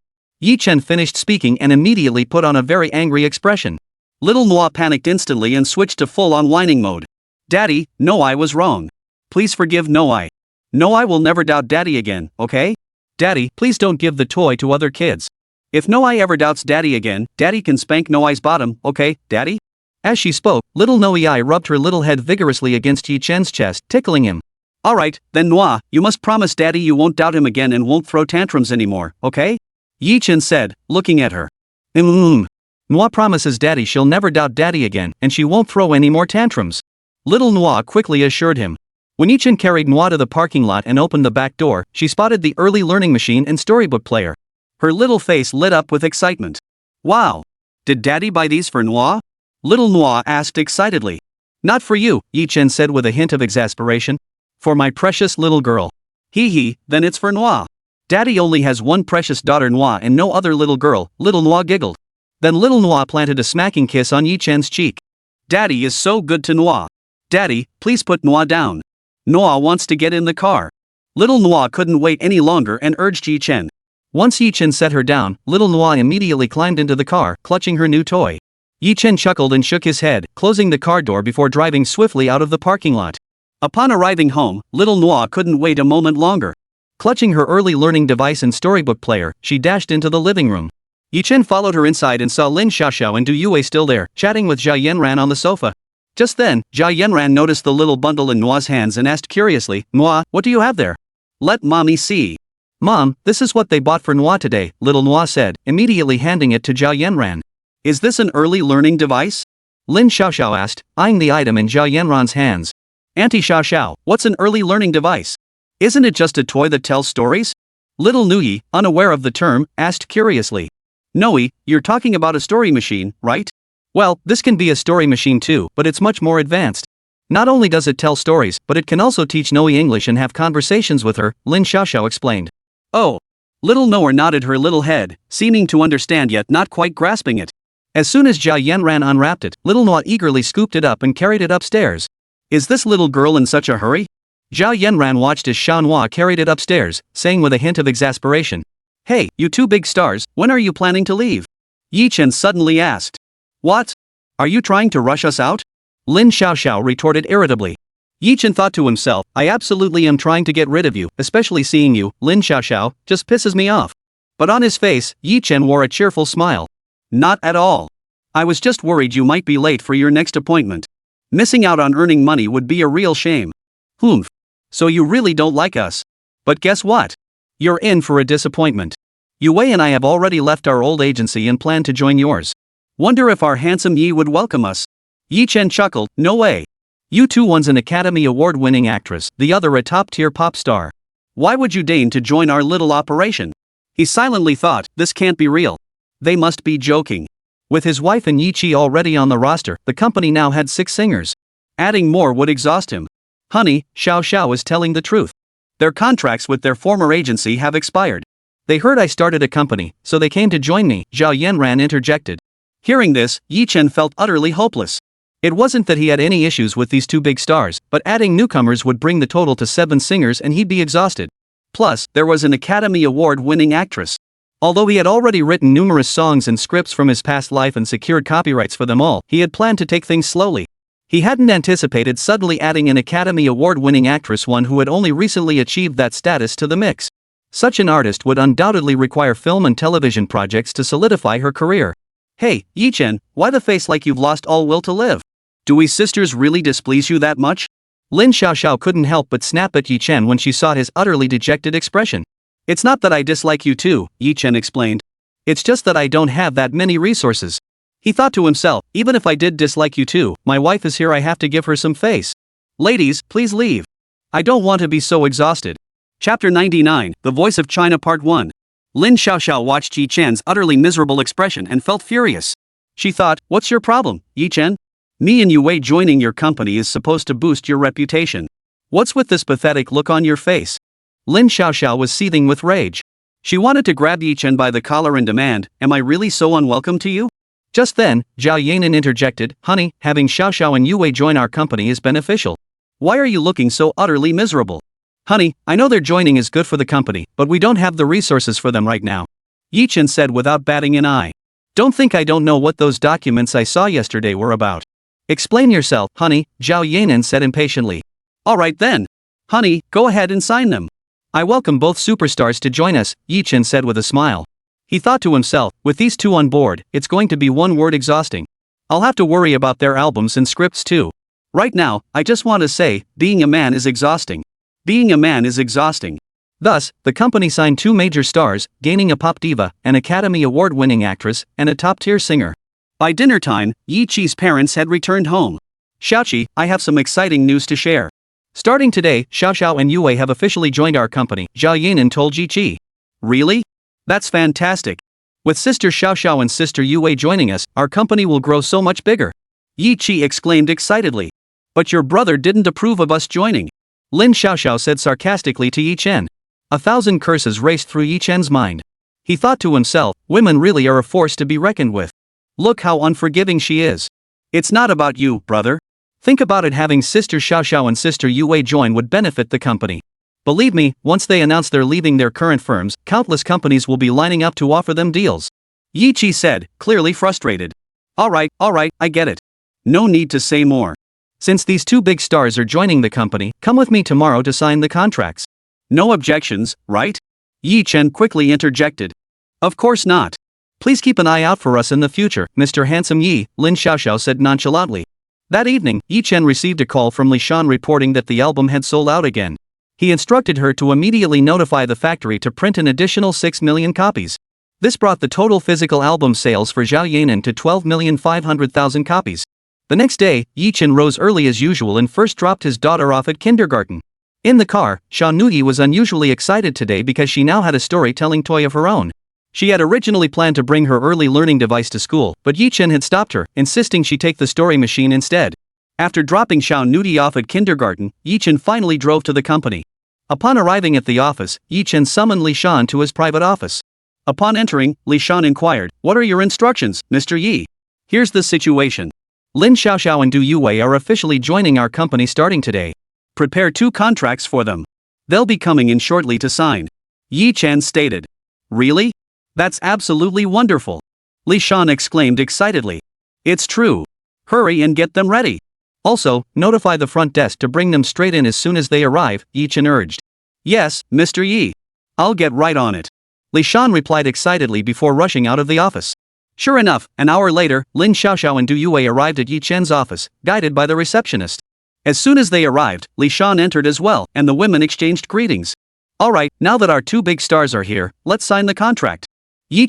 Chen finished speaking and immediately put on a very angry expression. Little Nuoyi panicked instantly and switched to full-on whining mode. "Daddy, Nuoyi was wrong. Please forgive Nuoyi. Nuoyi will never doubt Daddy again, okay? Daddy, please don't give the toy to other kids. If Nuoyi ever doubts Daddy again, Daddy can spank Nuoyi's bottom, okay, Daddy?" As she spoke, little Nuoyi rubbed her little head vigorously against Chen's chest, tickling him. "Alright, then Nuoyi, you must promise Daddy you won't doubt him again and won't throw tantrums anymore, okay?" Chen said, looking at her. Nuoyi promises Daddy she'll never doubt Daddy again, and she won't throw any more tantrums," little Nuoyi quickly assured him. When Chen carried Nuoyi to the parking lot and opened the back door, she spotted the early learning machine and storybook player. Her little face lit up with excitement. "Wow! Did Daddy buy these for Nuoyi?" little Nuoyi asked excitedly. "Not for you," Chen said with a hint of exasperation. "For my precious little girl." Hee, then it's for Nuoyi. Daddy only has one precious daughter Nuoyi and no other little girl," little Nuoyi giggled. Then little Nuoyi planted a smacking kiss on Chen's cheek. "Daddy is so good to Nuoyi. Daddy, please put Nuoyi down. Nuoyi wants to get in the car." Little Nuoyi couldn't wait any longer and urged Chen. Once Chen set her down, little Nuoyi immediately climbed into the car, clutching her new toy. Chen chuckled and shook his head, closing the car door before driving swiftly out of the parking lot. Upon arriving home, little Nuoyi couldn't wait a moment longer. Clutching her early learning device and storybook player, she dashed into the living room. Chen followed her inside and saw Lin Xiaoxiao and Du Yue still there, chatting with Zhao Yanran on the sofa. Just then, Zhao Yanran noticed the little bundle in Nuoyi's hands and asked curiously, "Nuoyi, what do you have there?" "Let mommy see." "Mom, this is what they bought for Nuoyi today," little Nuoyi said, immediately handing it to Zhao Yanran. "Is this an early learning device?" Lin Xiaoxiao asked, eyeing the item in Zhao Yanran's hands. "Auntie Xiaoxiao, what's an early learning device? Isn't it just a toy that tells stories?" Little Nuoyi, unaware of the term, asked curiously. Nuoyi, you're talking about a story machine, right? Well, this can be a story machine too, but it's much more advanced. Not only does it tell stories, but it can also teach Nuoyi English and have conversations with her, Lin Xiaoxiao explained. Oh. Little Noah nodded her little head, seeming to understand yet not quite grasping it. As soon as Zhao Yanran unwrapped it, little Noah eagerly scooped it up and carried it upstairs. Is this little girl in such a hurry? Zhao Yanran watched as Shanghai carried it upstairs, saying with a hint of exasperation. Hey, you two big stars, when are you planning to leave? Chen suddenly asked. What? Are you trying to rush us out? Lin Xiaoxiao retorted irritably. Chen thought to himself, I absolutely am trying to get rid of you, especially seeing you, Lin Xiaoxiao, just pisses me off. But on his face, Chen wore a cheerful smile. Not at all. I was just worried you might be late for your next appointment. Missing out on earning money would be a real shame. Humph. So you really don't like us. But guess what? You're in for a disappointment. Yue and I have already left our old agency and plan to join yours. Wonder if our handsome Yi would welcome us. Chen chuckled, no way. You two, one's an Academy Award-winning actress, the other a top-tier pop star. Why would you deign to join our little operation? He silently thought, this can't be real. They must be joking. With his wife and Yi already on the roster, the company now had 6 singers. Adding more would exhaust him. Honey, Xiao is telling the truth. Their contracts with their former agency have expired. They heard I started a company, so they came to join me, Zhao Yanran interjected. Hearing this, Chen felt utterly hopeless. It wasn't that he had any issues with these 2 big stars, but adding newcomers would bring the total to 7 singers and he'd be exhausted. Plus, there was an Academy Award-winning actress. Although he had already written numerous songs and scripts from his past life and secured copyrights for them all, he had planned to take things slowly. He hadn't anticipated suddenly adding an Academy Award-winning actress, one who had only recently achieved that status, to the mix. Such an artist would undoubtedly require film and television projects to solidify her career. Hey, Chen, why the face like you've lost all will to live? Do we sisters really displease you that much? Lin Xiaoxiao couldn't help but snap at Chen when she saw his utterly dejected expression. It's not that I dislike you too, Chen explained. It's just that I don't have that many resources. He thought to himself, even if I did dislike you too, my wife is here, I have to give her some face. Ladies, please leave. I don't want to be so exhausted. Chapter 99, The Voice of China Part 1. Lin Xiaoxiao watched Chen's utterly miserable expression and felt furious. She thought, what's your problem, Chen? Me and Yue joining your company is supposed to boost your reputation. What's with this pathetic look on your face? Lin Xiaoxiao was seething with rage. She wanted to grab Chen by the collar and demand, am I really so unwelcome to you? Just then, Zhao Yanran interjected, honey, having Xiaoxiao and Yue join our company is beneficial. Why are you looking so utterly miserable? Honey, I know their joining is good for the company, but we don't have the resources for them right now. Chen said without batting an eye. Don't think I don't know what those documents I saw yesterday were about. Explain yourself, honey, Zhao Yanran said impatiently. Alright then. Honey, go ahead and sign them. I welcome both superstars to join us, Chen said with a smile. He thought to himself, with these 2 on board, it's going to be one word exhausting. I'll have to worry about their albums and scripts too. Right now, I just want to say, being a man is exhausting. Being a man is exhausting. Thus, the company signed 2 major stars, gaining a pop diva, an Academy Award-winning actress, and a top-tier singer. By dinner time, Yi's parents had returned home. Xiaoqi, I have some exciting news to share. Starting today, Xiaoxiao and Yue have officially joined our company, Zhao Yanran told Yi. Really? That's fantastic. With sister Xiaoxiao and sister Yue joining us, our company will grow so much bigger. Yi exclaimed excitedly. But your brother didn't approve of us joining. Lin Xiaoxiao said sarcastically to Chen. 1,000 curses raced through Chen's mind. He thought to himself, women really are a force to be reckoned with. Look how unforgiving she is. It's not about you, brother. Think about it, having sister Xiaoxiao and sister Yue join would benefit the company. Believe me, once they announce they're leaving their current firms, countless companies will be lining up to offer them deals. Yi said, clearly frustrated. Alright, I get it. No need to say more. Since these 2 big stars are joining the company, come with me tomorrow to sign the contracts. No objections, right? Chen quickly interjected. Of course not. Please keep an eye out for us in the future, Mr. Handsome Yi, Lin Xiaoxiao said nonchalantly. That evening, Chen received a call from Li Shan reporting that the album had sold out again. He instructed her to immediately notify the factory to print an additional 6 million copies. This brought the total physical album sales for Zhao Yanran to 12,500,000 copies. The next day, Chen rose early as usual and first dropped his daughter off at kindergarten. In the car, Nuoyi was unusually excited today because she now had a storytelling toy of her own. She had originally planned to bring her early learning device to school, but Chen had stopped her, insisting she take the story machine instead. After dropping Xiao Nuoyi off at kindergarten, Chen finally drove to the company. Upon arriving at the office, Chen summoned Li Shan to his private office. Upon entering, Li Shan inquired, "What are your instructions, Mr. Yi?" "Here's the situation. Lin Xiaoxiao and Du Yue are officially joining our company starting today. Prepare 2 contracts for them. They'll be coming in shortly to sign." Chen stated. "Really? That's absolutely wonderful!" Li Shan exclaimed excitedly. "It's true. Hurry and get them ready. Also, notify the front desk to bring them straight in as soon as they arrive," Chen urged. "Yes, Mr. Yi. I'll get right on it," Li Shan replied excitedly before rushing out of the office. Sure enough, an hour later, Lin Xiaoxiao and Du Yue arrived at Chen's office, guided by the receptionist. As soon as they arrived, Li Shan entered as well, and the women exchanged greetings. "Alright, now that our 2 big stars are here, let's sign the contract."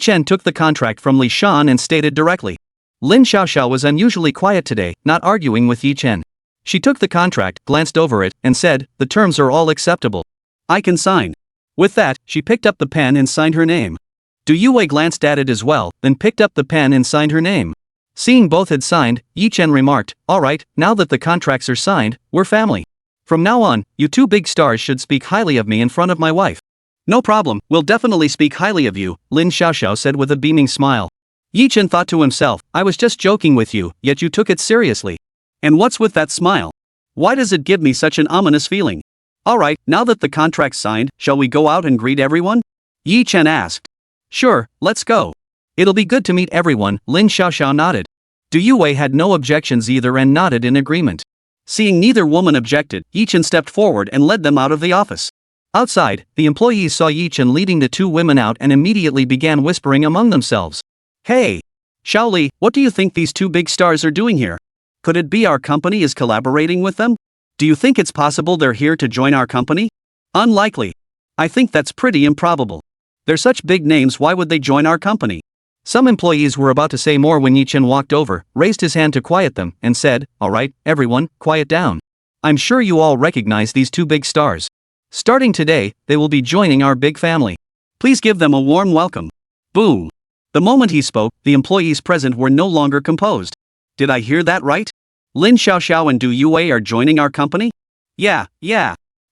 Chen took the contract from Li Shan and stated directly. Lin Xiaoxiao was unusually quiet today, not arguing with Chen. She took the contract, glanced over it, and said, "The terms are all acceptable. I can sign." With that, she picked up the pen and signed her name. Du Yue glanced at it as well, then picked up the pen and signed her name. Seeing both had signed, Chen remarked, "Alright, now that the contracts are signed, we're family. From now on, you 2 big stars should speak highly of me in front of my wife." "No problem, we'll definitely speak highly of you," Lin Xiaoxiao said with a beaming smile. Chen thought to himself, "I was just joking with you, yet you took it seriously. And what's with that smile? Why does it give me such an ominous feeling?" "Alright, now that the contract's signed, shall we go out and greet everyone?" Chen asked. "Sure, let's go. It'll be good to meet everyone," Lin Xiaoxiao nodded. Du Yue had no objections either and nodded in agreement. Seeing neither woman objected, Chen stepped forward and led them out of the office. Outside, the employees saw Chen leading the 2 women out and immediately began whispering among themselves. "Hey! Xiaoli, what do you think these 2 big stars are doing here? Could it be our company is collaborating with them? Do you think it's possible they're here to join our company? Unlikely. I think that's pretty improbable. They're such big names, why would they join our company?" Some employees were about to say more when Chen walked over, raised his hand to quiet them, and said, "Alright, everyone, quiet down. I'm sure you all recognize these 2 big stars. Starting today, they will be joining our big family. Please give them a warm welcome." Boom! The moment he spoke, the employees present were no longer composed. "Did I hear that right? Lin Xiaoxiao and Du Yue are joining our company? Yeah.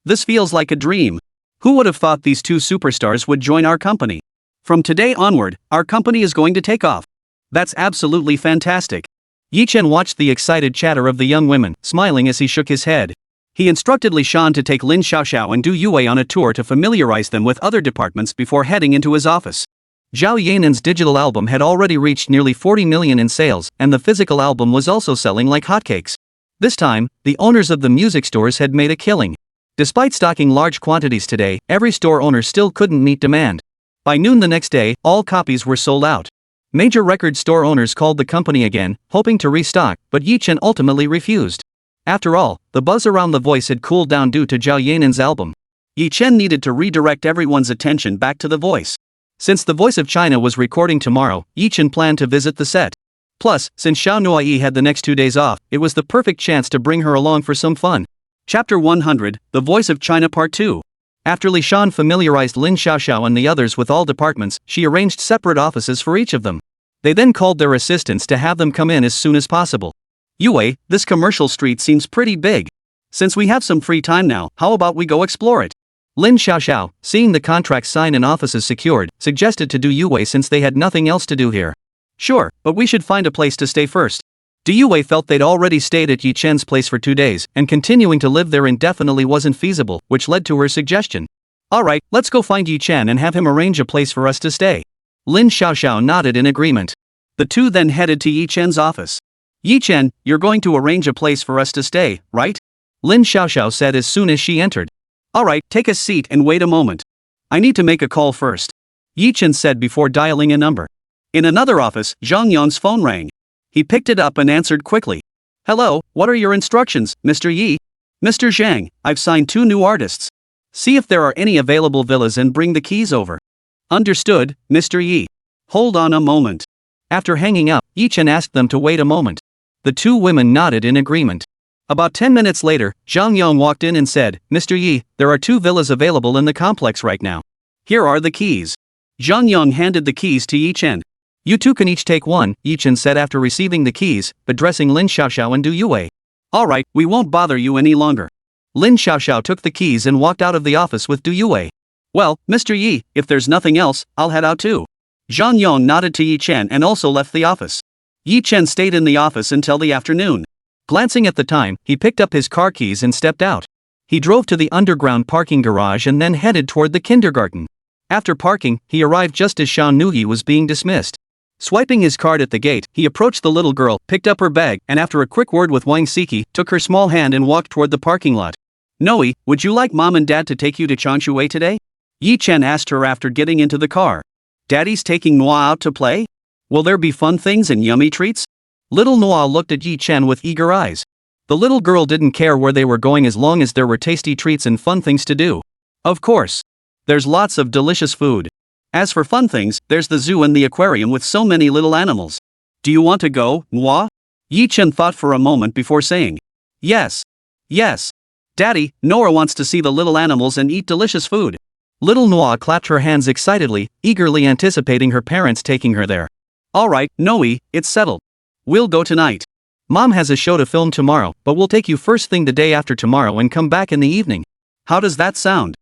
This feels like a dream. Who would have thought these 2 superstars would join our company? From today onward, our company is going to take off. That's absolutely fantastic." Chen watched the excited chatter of the young women, smiling as he shook his head. He instructed Li Shan to take Lin Xiaoxiao and Du Yue on a tour to familiarize them with other departments before heading into his office. Zhao Yanran's digital album had already reached nearly 40 million in sales, and the physical album was also selling like hotcakes. This time, the owners of the music stores had made a killing. Despite stocking large quantities today, every store owner still couldn't meet demand. By noon the next day, all copies were sold out. Major record store owners called the company again, hoping to restock, but Chen ultimately refused. After all, the buzz around the voice had cooled down due to Zhao Yanran's album. Chen needed to redirect everyone's attention back to the voice. Since the Voice of China was recording tomorrow, Chen planned to visit the set. Plus, since Xiao Nuoyi had the next 2 days off, it was the perfect chance to bring her along for some fun. Chapter 100, The Voice of China Part 2. After Li Shan familiarized Lin Xiaoxiao and the others with all departments, she arranged separate offices for each of them. They then called their assistants to have them come in as soon as possible. "Yue, this commercial street seems pretty big. Since we have some free time now, how about we go explore it?" Lin Xiaoxiao, seeing the contracts signed and offices secured, suggested to Du Yue since they had nothing else to do here. "Sure, but we should find a place to stay first." Du Yue felt they'd already stayed at Chen's place for 2 days, and continuing to live there indefinitely wasn't feasible, which led to her suggestion. "Alright, let's go find Chen and have him arrange a place for us to stay." Lin Xiaoxiao nodded in agreement. The 2 then headed to Chen's office. "Chen, you're going to arrange a place for us to stay, right?" Lin Xiaoxiao said as soon as she entered. "Alright, take a seat and wait a moment. I need to make a call first," Chen said before dialing a number. In another office, Zhang Yang's phone rang. He picked it up and answered quickly. "Hello, what are your instructions, Mr. Yi?" "Mr. Zhang, I've signed 2 new artists. See if there are any available villas and bring the keys over." "Understood, Mr. Yi." "Hold on a moment." After hanging up, Chen asked them to wait a moment. The 2 women nodded in agreement. About 10 minutes later, Zhang Yang walked in and said, "Mr. Yi, there are 2 villas available in the complex right now. Here are the keys." Zhang Yang handed the keys to Yi Chen. You two can each take one, Yi Chen said after receiving the keys, addressing Lin Xiaoxiao and Du Yue. Alright, we won't bother you any longer. Lin Xiaoxiao took the keys and walked out of the office with Du Yue. Well, Mr. Yi, if there's nothing else, I'll head out too. Zhang Yang nodded to Yi Chen and also left the office. Yi Chen stayed in the office until the afternoon. Glancing at the time, he picked up his car keys and stepped out. He drove to the underground parking garage and then headed toward the kindergarten. After parking, he arrived just as Xiao Nuoyi was being dismissed. Swiping his card at the gate, he approached the little girl, picked up her bag, and after a quick word with Wang Siki, took her small hand and walked toward the parking lot. Nuoyi, would you like mom and dad to take you to Changshui today? Yi Chen asked her after getting into the car. Daddy's taking Nuoyi out to play? Will there be fun things and yummy treats? Little Nuoyi looked at Yi Chen with eager eyes. The little girl didn't care where they were going as long as there were tasty treats and fun things to do. Of course. There's lots of delicious food. As for fun things, there's the zoo and the aquarium with so many little animals. Do you want to go, Nuoyi? Yi Chen thought for a moment before saying. Yes. Yes. Daddy, Nora wants to see the little animals and eat delicious food. Little Nuoyi clapped her hands excitedly, eagerly anticipating her parents taking her there. Alright, Nuoyi, it's settled. We'll go tonight. Mom has a show to film tomorrow, but we'll take you first thing the day after tomorrow and come back in the evening. How does that sound?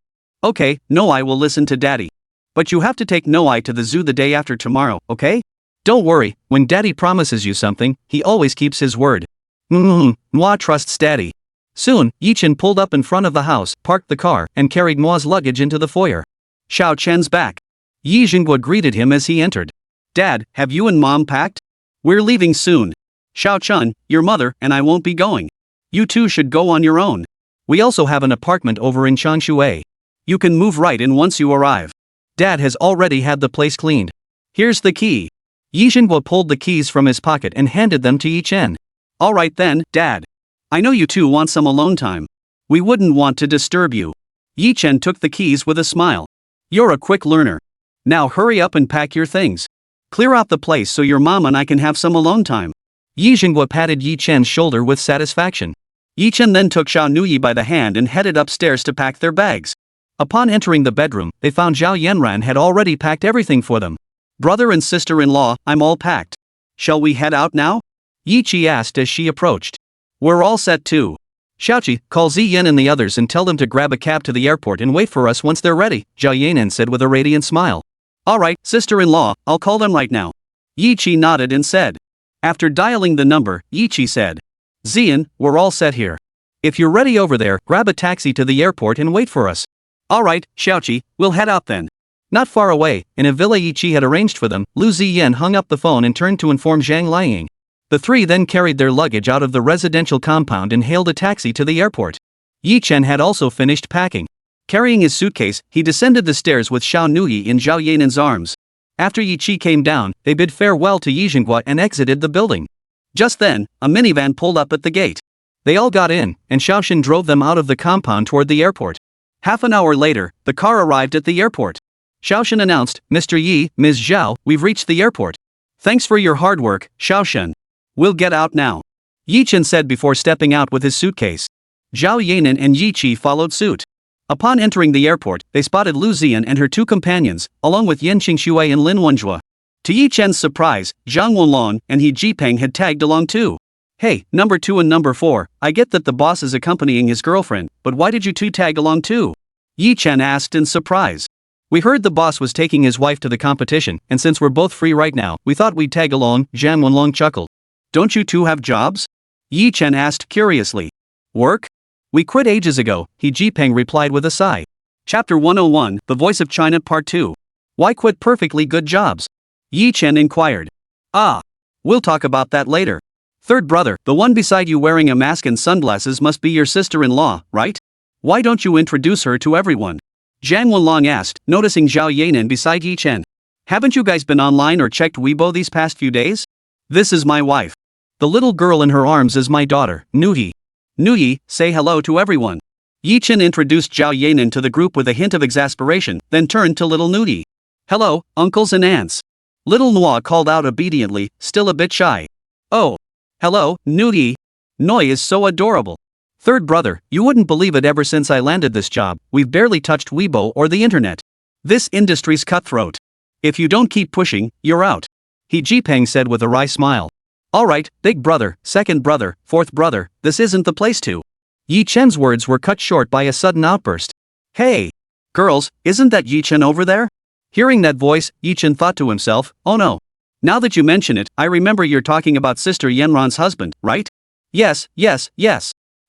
Okay, Nuoyi will listen to Daddy. But you have to take Nuoyi to the zoo the day after tomorrow, okay? Don't worry, when Daddy promises you something, he always keeps his word. Nuoyi trusts Daddy. Soon, Yi Chen pulled up in front of the house, parked the car, and carried Nuoyi's luggage into the foyer. Xiao Chen's back. Yi Jinghua greeted him as he entered. Dad, have you and Mom packed? We're leaving soon. Xiao Chen, your mother and I won't be going. You two should go on your own. We also have an apartment over in Changshui. You can move right in once you arrive. Dad has already had the place cleaned. Here's the key. Yi Jinghua pulled the keys from his pocket and handed them to Yi Chen. Alright then, Dad. I know you two want some alone time. We wouldn't want to disturb you. Yi Chen took the keys with a smile. You're a quick learner. Now hurry up and pack your things. Clear out the place so your mom and I can have some alone time. Yi Jinghua patted Yi Chen's shoulder with satisfaction. Yi Chen then took Xiao Nuoyi by the hand and headed upstairs to pack their bags. Upon entering the bedroom, they found Zhao Yanran had already packed everything for them. Brother and sister-in-law, I'm all packed. Shall we head out now? Yi Qi asked as she approached. We're all set too. Xiaoqi, call Ziyan and the others and tell them to grab a cab to the airport and wait for us once they're ready, Zhao Yanran said with a radiant smile. Alright, sister-in-law, I'll call them right now. Yi Qi nodded and said. After dialing the number, Yi Qi said. Ziyan, we're all set here. If you're ready over there, grab a taxi to the airport and wait for us. Alright, Xiaoqi, we'll head out then. Not far away, in a villa Yi Qi had arranged for them, Lu Ziyan hung up the phone and turned to inform Zhang Liang. The three then carried their luggage out of the residential compound and hailed a taxi to the airport. Yi Chen had also finished packing. Carrying his suitcase, he descended the stairs with Xiao Nuoyi in Zhao Yanan's arms. After Yi Qi came down, they bid farewell to Yi Jinghua and exited the building. Just then, a minivan pulled up at the gate. They all got in, and Xiaoshan drove them out of the compound toward the airport. Half an hour later, the car arrived at the airport. Xiaoshan announced, Mr. Yi, Ms. Zhao, we've reached the airport. Thanks for your hard work, Xiaoshan. We'll get out now. Yi Chen said before stepping out with his suitcase. Zhao Yanan and Yi Qi followed suit. Upon entering the airport, they spotted Lu Ziyan and her two companions, along with Yan Qingxue and Lin Wenjue. To Yi Chen's surprise, Zhang Wenlong and He Jipeng had tagged along too. Hey, number 2 and number 4, I get that the boss is accompanying his girlfriend, but why did you two tag along too? Yi Chen asked in surprise. We heard the boss was taking his wife to the competition, and since we're both free right now, we thought we'd tag along, Zhang Wenlong chuckled. Don't you two have jobs? Yi Chen asked curiously. Work? We quit ages ago, He Jipeng replied with a sigh. Chapter 101, The Voice of China Part 2. Why quit perfectly good jobs? Yi Chen inquired. Ah. We'll talk about that later. Third brother, the one beside you wearing a mask and sunglasses must be your sister-in-law, right? Why don't you introduce her to everyone? Zhang Wenlong asked, noticing Zhao Yanan beside Yi Chen. Haven't you guys been online or checked Weibo these past few days? This is my wife. The little girl in her arms is my daughter, Nuoyi. Nuoyi, say hello to everyone. Yi Chen introduced Zhao Yanan to the group with a hint of exasperation, then turned to little Nuoyi. Hello, uncles and aunts. Little Nuoyi called out obediently, still a bit shy. Oh. Hello, Nuoyi. Nuoyi is so adorable. Third brother, you wouldn't believe it, ever since I landed this job, we've barely touched Weibo or the internet. This industry's cutthroat. If you don't keep pushing, you're out. He Jipeng said with a wry smile. Alright, big brother, second brother, fourth brother, this isn't the place to. Yi Chen's words were cut short by a sudden outburst. Hey! Girls, isn't that Yi Chen over there? Hearing that voice, Yi Chen thought to himself, oh no. Now that you mention it, I remember you're talking about Sister Yanran's husband, right? Yes.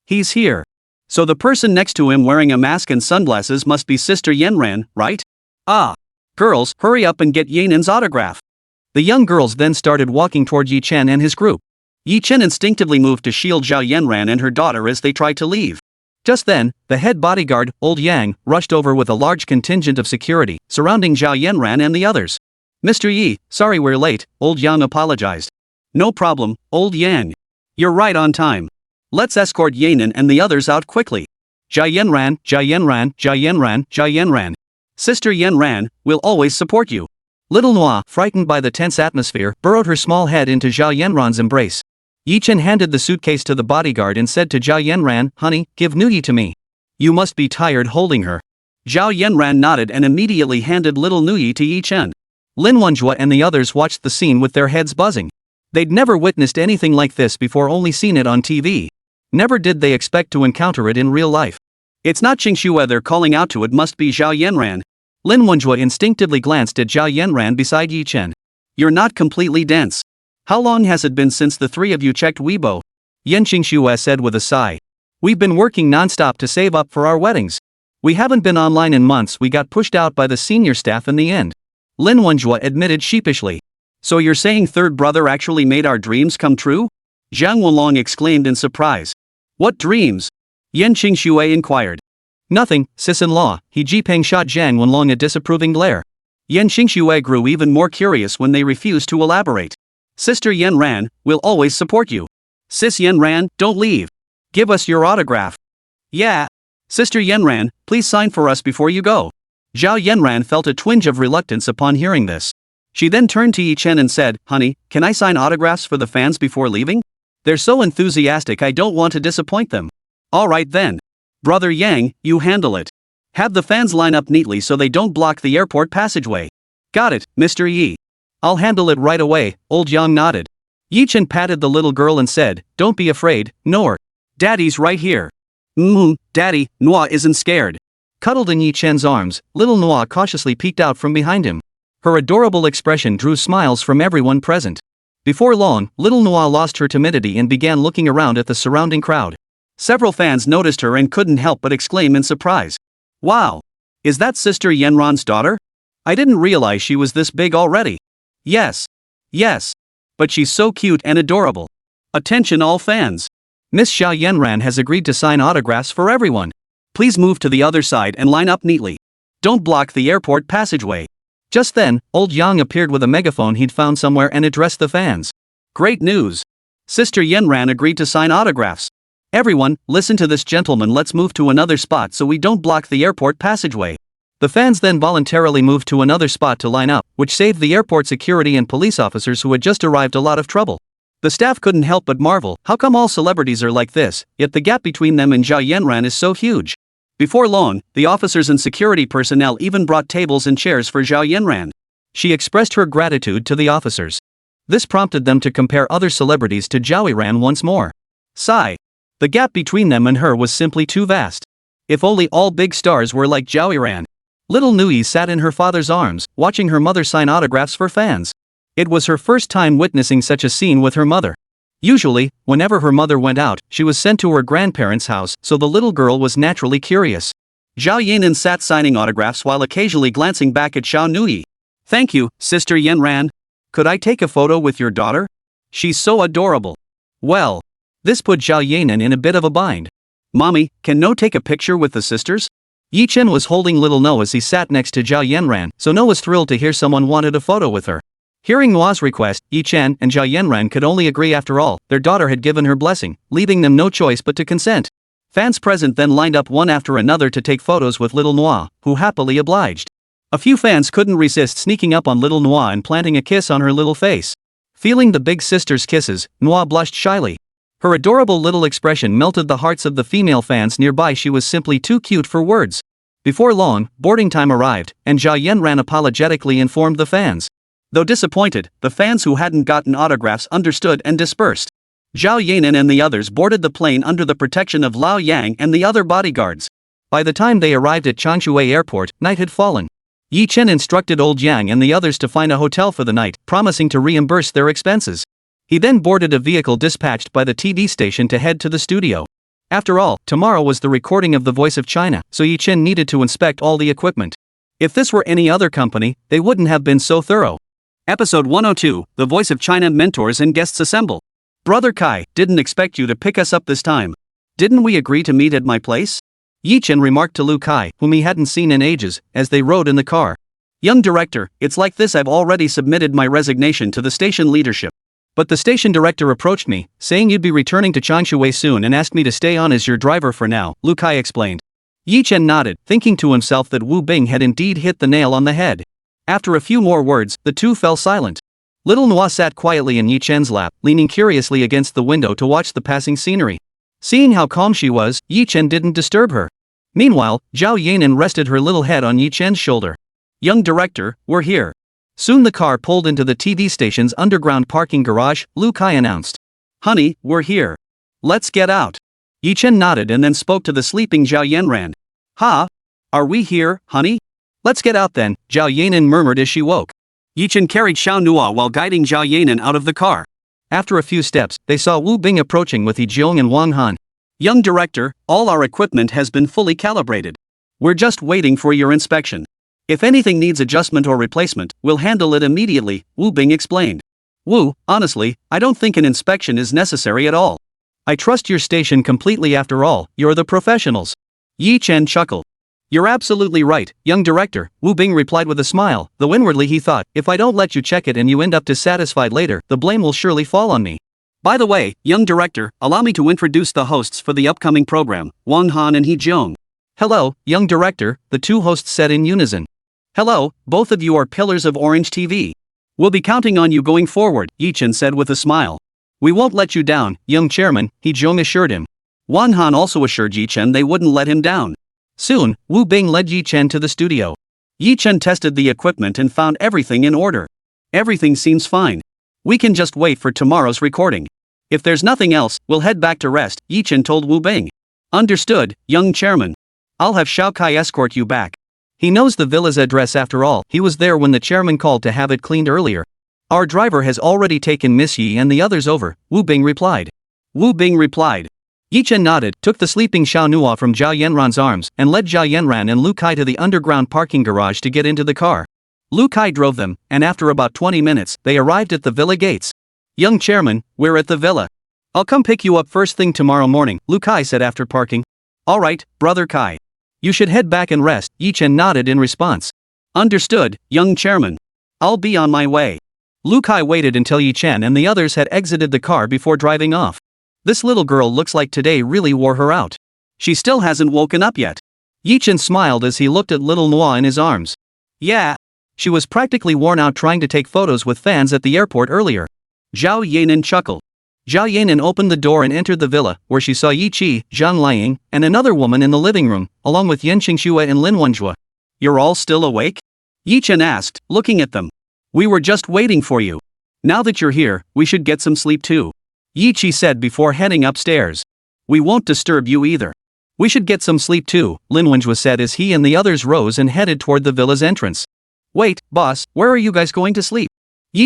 He's here. So the person next to him wearing a mask and sunglasses must be Sister Yanran, right? Ah. Girls, hurry up and get Yanran's autograph. The young girls then started walking toward Yi Chen and his group. Yi Chen instinctively moved to shield Zhao Yanran and her daughter as they tried to leave. Just then, the head bodyguard, Old Yang, rushed over with a large contingent of security, surrounding Zhao Yanran and the others. Mr. Yi, sorry we're late, Old Yang apologized. No problem, Old Yang. You're right on time. Let's escort Yanran and the others out quickly. Zhao Yanran. Sister Yanran, we'll always support you. Little Nuoyi, frightened by the tense atmosphere, burrowed her small head into Zhao Yanran's embrace. Yi Chen handed the suitcase to the bodyguard and said to Zhao Yanran, honey, give Nuoyi to me. You must be tired holding her. Zhao Yanran nodded and immediately handed little Nuoyi to Yi Chen. Lin Wenjue and the others watched the scene with their heads buzzing. They'd never witnessed anything like this before, only seen it on TV. Never did they expect to encounter it in real life. It's not Qingxue they're calling out to, it must be Zhao Yanran. Lin Wenjue instinctively glanced at Zhao Yanran beside Yi Chen. You're not completely dense. How long has it been since the three of you checked Weibo? Yan Qingxue said with a sigh. We've been working non-stop to save up for our weddings. We haven't been online in months, we got pushed out by the senior staff in the end. Lin Wenjue admitted sheepishly. So you're saying third brother actually made our dreams come true? Zhang Wulong exclaimed in surprise. What dreams? Yan Qingxue inquired. Nothing, sis-in-law, He Jipeng shot Zhang Wulong a disapproving glare. Yan Qingxue grew even more curious when they refused to elaborate. Sister Yanran, we'll always support you. Sis Yanran, don't leave. Give us your autograph. Yeah. Sister Yanran, please sign for us before you go. Zhao Yanran felt a twinge of reluctance upon hearing this. She then turned to Yi Chen and said, honey, can I sign autographs for the fans before leaving? They're so enthusiastic, I don't want to disappoint them. Alright then. Brother Yang, you handle it. Have the fans line up neatly so they don't block the airport passageway. Got it, Mr. Yi. I'll handle it right away, Old Yang nodded. Yi Chen patted the little girl and said, don't be afraid, Nor. Daddy's right here. Daddy, Nuoyi isn't scared. Cuddled in Yi Chen's arms, little Nuoyi cautiously peeked out from behind him. Her adorable expression drew smiles from everyone present. Before long, little Nuoyi lost her timidity and began looking around at the surrounding crowd. Several fans noticed her and couldn't help but exclaim in surprise. Wow! Is that Sister Yanran's daughter? I didn't realize she was this big already. Yes. But she's so cute and adorable. Attention all fans. Miss Zhao Yanran has agreed to sign autographs for everyone. Please move to the other side and line up neatly. Don't block the airport passageway. Just then, Old Yang appeared with a megaphone he'd found somewhere and addressed the fans. Great news! Sister Yanran agreed to sign autographs. Everyone, listen to this gentleman, let's move to another spot so we don't block the airport passageway. The fans then voluntarily moved to another spot to line up, which saved the airport security and police officers who had just arrived a lot of trouble. The staff couldn't help but marvel, how come all celebrities are like this, yet the gap between them and Zhao Yanran is so huge. Before long, the officers and security personnel even brought tables and chairs for Zhao Yanran. She expressed her gratitude to the officers. This prompted them to compare other celebrities to Zhao Yanran once more. Sigh. The gap between them and her was simply too vast. If only all big stars were like Zhao Yanran. Little Nuoyi sat in her father's arms, watching her mother sign autographs for fans. It was her first time witnessing such a scene with her mother. Usually, whenever her mother went out, she was sent to her grandparents' house, so the little girl was naturally curious. Zhao Yanran sat signing autographs while occasionally glancing back at Zhao Nuoyi. Thank you, Sister Yanran. Could I take a photo with your daughter? She's so adorable. Well, this put Zhao Yanran in a bit of a bind. Mommy, can No take a picture with the sisters? Yi Chen was holding little No as he sat next to Zhao Yanran, so No was thrilled to hear someone wanted a photo with her. Hearing Nuoyi's request, Yi Chen and Zhao Yanran could only agree. After all, their daughter had given her blessing, leaving them no choice but to consent. Fans present then lined up one after another to take photos with little Nuoyi, who happily obliged. A few fans couldn't resist sneaking up on little Nuoyi and planting a kiss on her little face. Feeling the big sister's kisses, Nuoyi blushed shyly. Her adorable little expression melted the hearts of the female fans nearby. She was simply too cute for words. Before long, boarding time arrived, and Zhao Yanran apologetically informed the fans. Though disappointed, the fans who hadn't gotten autographs understood and dispersed. Zhao Yanran and the others boarded the plane under the protection of Lao Yang and the other bodyguards. By the time they arrived at Shanghai airport, night had fallen. Chen instructed old Yang and the others to find a hotel for the night, promising to reimburse their expenses. He then boarded a vehicle dispatched by the TV station to head to the studio. After all, tomorrow was the recording of The Voice of China, so Chen needed to inspect all the equipment. If this were any other company, they wouldn't have been so thorough. Episode 102, The Voice of China mentors and guests assemble. Brother Kai, didn't expect you to pick us up this time. Didn't we agree to meet at my place? Chen remarked to Lu Kai, whom he hadn't seen in ages, as they rode in the car. Young director, it's like this, I've already submitted my resignation to the station leadership. But the station director approached me, saying you'd be returning to Changshui soon and asked me to stay on as your driver for now, Lu Kai explained. Chen nodded, thinking to himself that Wu Bing had indeed hit the nail on the head. After a few more words, the two fell silent. Little Nuoyi sat quietly in Chen's lap, leaning curiously against the window to watch the passing scenery. Seeing how calm she was, Chen didn't disturb her. Meanwhile, Zhao Yanran rested her little head on Chen's shoulder. Young director, we're here. Soon the car pulled into the TV station's underground parking garage, Lu Kai announced. Honey, we're here. Let's get out. Chen nodded and then spoke to the sleeping Zhao Yanran. Ha? Are we here, honey? Let's get out then, Zhao Yanran murmured as she woke. Chen carried Xiao Nuoyi while guiding Zhao Yanran out of the car. After a few steps, they saw Wu Bing approaching with Yijiong and Wang Han. Young director, all our equipment has been fully calibrated. We're just waiting for your inspection. If anything needs adjustment or replacement, we'll handle it immediately, Wu Bing explained. Wu, honestly, I don't think an inspection is necessary at all. I trust your station completely, after all, you're the professionals. Chen chuckled. You're absolutely right, young director, Wu Bing replied with a smile, though inwardly he thought, if I don't let you check it and you end up dissatisfied later, the blame will surely fall on me. By the way, young director, allow me to introduce the hosts for the upcoming program, Wang Han and Yijiong. Hello, young director, the two hosts said in unison. Hello, both of you are pillars of Orange TV. We'll be counting on you going forward, Chen said with a smile. We won't let you down, young chairman, Yijiong assured him. Wang Han also assured Chen they wouldn't let him down. Soon, Wu Bing led Chen to the studio. Chen tested the equipment and found everything in order. Everything seems fine. We can just wait for tomorrow's recording. If there's nothing else, we'll head back to rest, Chen told Wu Bing. Understood, young chairman. I'll have Xiao Kai escort you back. He knows the villa's address after all, he was there when the chairman called to have it cleaned earlier. Our driver has already taken Miss Yi and the others over, Wu Bing replied. Chen nodded, took the sleeping Xiao Nuoyi from Zhao Yanran's arms, and led Zhao Yanran and Lu Kai to the underground parking garage to get into the car. Lu Kai drove them, and after about 20 minutes, they arrived at the villa gates. Young chairman, we're at the villa. I'll come pick you up first thing tomorrow morning, Lu Kai said after parking. All right, brother Kai. You should head back and rest, Chen nodded in response. Understood, young chairman. I'll be on my way. Lu Kai waited until Chen and the others had exited the car before driving off. This little girl looks like today really wore her out. She still hasn't woken up yet. Chen smiled as he looked at little Nuoyi in his arms. Yeah. She was practically worn out trying to take photos with fans at the airport earlier. Zhao Yanran chuckled. Zhao Yanran opened the door and entered the villa, where she saw Yiqi, Zhang Liang, and another woman in the living room, along with Yan Qingxue and Lin Wenjue. You're all still awake? Chen asked, looking at them. We were just waiting for you. Now that you're here, we should get some sleep too. Yiqi said before heading upstairs. We won't disturb you either. We should get some sleep too, Lin Wenjue said as he and the others rose and headed toward the villa's entrance. Wait, boss, where are you guys going to sleep?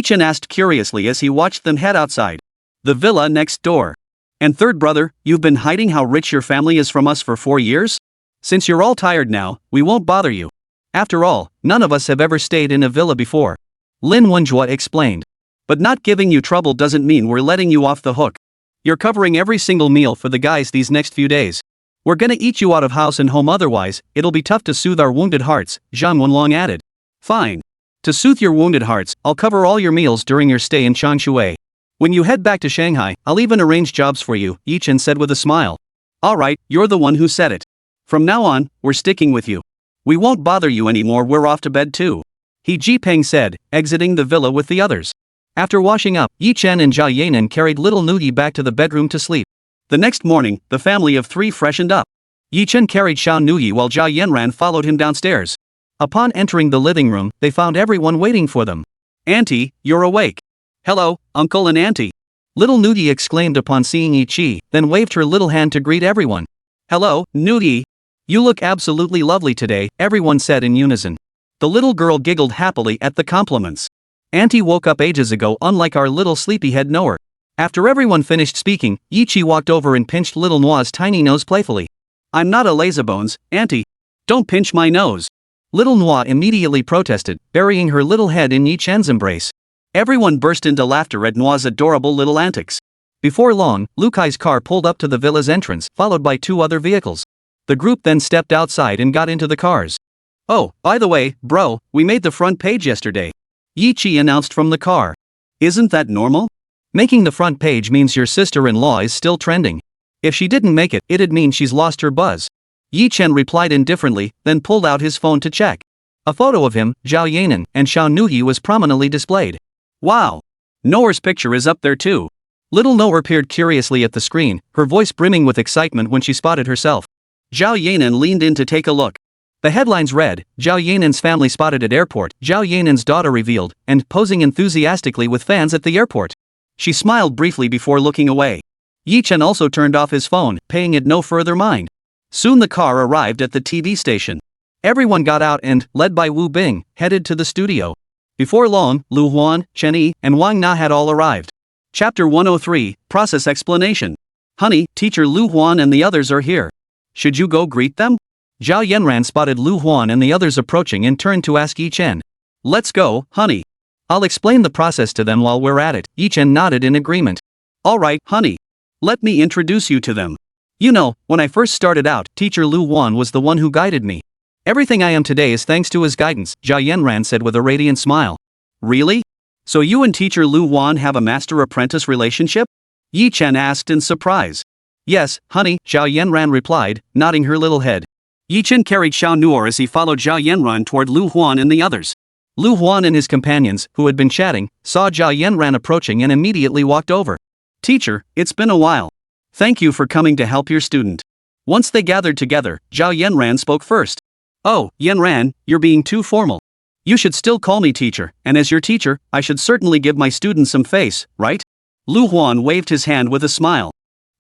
Chen asked curiously as he watched them head outside. The villa next door. And third brother, you've been hiding how rich your family is from us for 4 years? Since you're all tired now, we won't bother you. After all, none of us have ever stayed in a villa before. Lin Wenjue explained. But not giving you trouble doesn't mean we're letting you off the hook. You're covering every single meal for the guys these next few days. We're gonna eat you out of house and home, otherwise, it'll be tough to soothe our wounded hearts, Zhang Wenlong added. Fine. To soothe your wounded hearts, I'll cover all your meals during your stay in Changshui. When you head back to Shanghai, I'll even arrange jobs for you, Chen said with a smile. All right, you're the one who said it. From now on, we're sticking with you. We won't bother you anymore, we're off to bed too. He Jipeng said, exiting the villa with the others. After washing up, Chen and Zhao Yanran carried little Nuoyi back to the bedroom to sleep. The next morning, the family of 3 freshened up. Chen carried Xiao Nuoyi while Zhao Yanran followed him downstairs. Upon entering the living room, they found everyone waiting for them. Auntie, you're awake. Hello, uncle and auntie. Little Nuoyi exclaimed upon seeing Yi, then waved her little hand to greet everyone. Hello, Nuoyi. You look absolutely lovely today, everyone said in unison. The little girl giggled happily at the compliments. Auntie woke up ages ago, unlike our little sleepyhead knower. After everyone finished speaking, Yi walked over and pinched little Nuoyi's tiny nose playfully. I'm not a lazybones, auntie. Don't pinch my nose. Little Nuoyi immediately protested, burying her little head in Yi Chen's embrace. Everyone burst into laughter at Nuoyi's adorable little antics. Before long, Lu Kai's car pulled up to the villa's entrance, followed by 2 other vehicles. The group then stepped outside and got into the cars. Oh, by the way, bro, we made the front page yesterday. Yi announced from the car. Isn't that normal? Making the front page means your sister-in-law is still trending. If she didn't make it, it'd mean she's lost her buzz. Yi Chen replied indifferently, then pulled out his phone to check. A photo of him, Zhao Yanran, and Xiao Nuoyi was prominently displayed. Wow! Noer's picture is up there too. Little Noer peered curiously at the screen, her voice brimming with excitement when she spotted herself. Zhao Yanran leaned in to take a look. The headlines read, Zhao Yanran's family spotted at airport, Zhao Yanran's daughter revealed, and posing enthusiastically with fans at the airport. She smiled briefly before looking away. Yi Chen also turned off his phone, paying it no further mind. Soon the car arrived at the TV station. Everyone got out and, led by Wu Bing, headed to the studio. Before long, Lu Huan, Chen Yi, and Wang Na had all arrived. Chapter 103, Process Explanation. Honey, teacher Lu Huan and the others are here. Should you go greet them? Zhao Yanran spotted Lu Huan and the others approaching and turned to ask Yi Chen. Let's go, honey. I'll explain the process to them while we're at it. Yi Chen nodded in agreement. Alright, honey. Let me introduce you to them. You know, when I first started out, teacher Lu Huan was the one who guided me. Everything I am today is thanks to his guidance, Zhao Yanran said with a radiant smile. Really? So you and teacher Lu Huan have a master-apprentice relationship? Yi Chen asked in surprise. Yes, honey, Zhao Yanran replied, nodding her little head. Yi Chen carried Xiao Nuoyi as he followed Zhao Yanran toward Lu Huan and the others. Lu Huan and his companions, who had been chatting, saw Zhao Yanran approaching and immediately walked over. Teacher, it's been a while. Thank you for coming to help your student. Once they gathered together, Zhao Yanran spoke first. Oh, Yanran, you're being too formal. You should still call me teacher, and as your teacher, I should certainly give my students some face, right? Lu Huan waved his hand with a smile.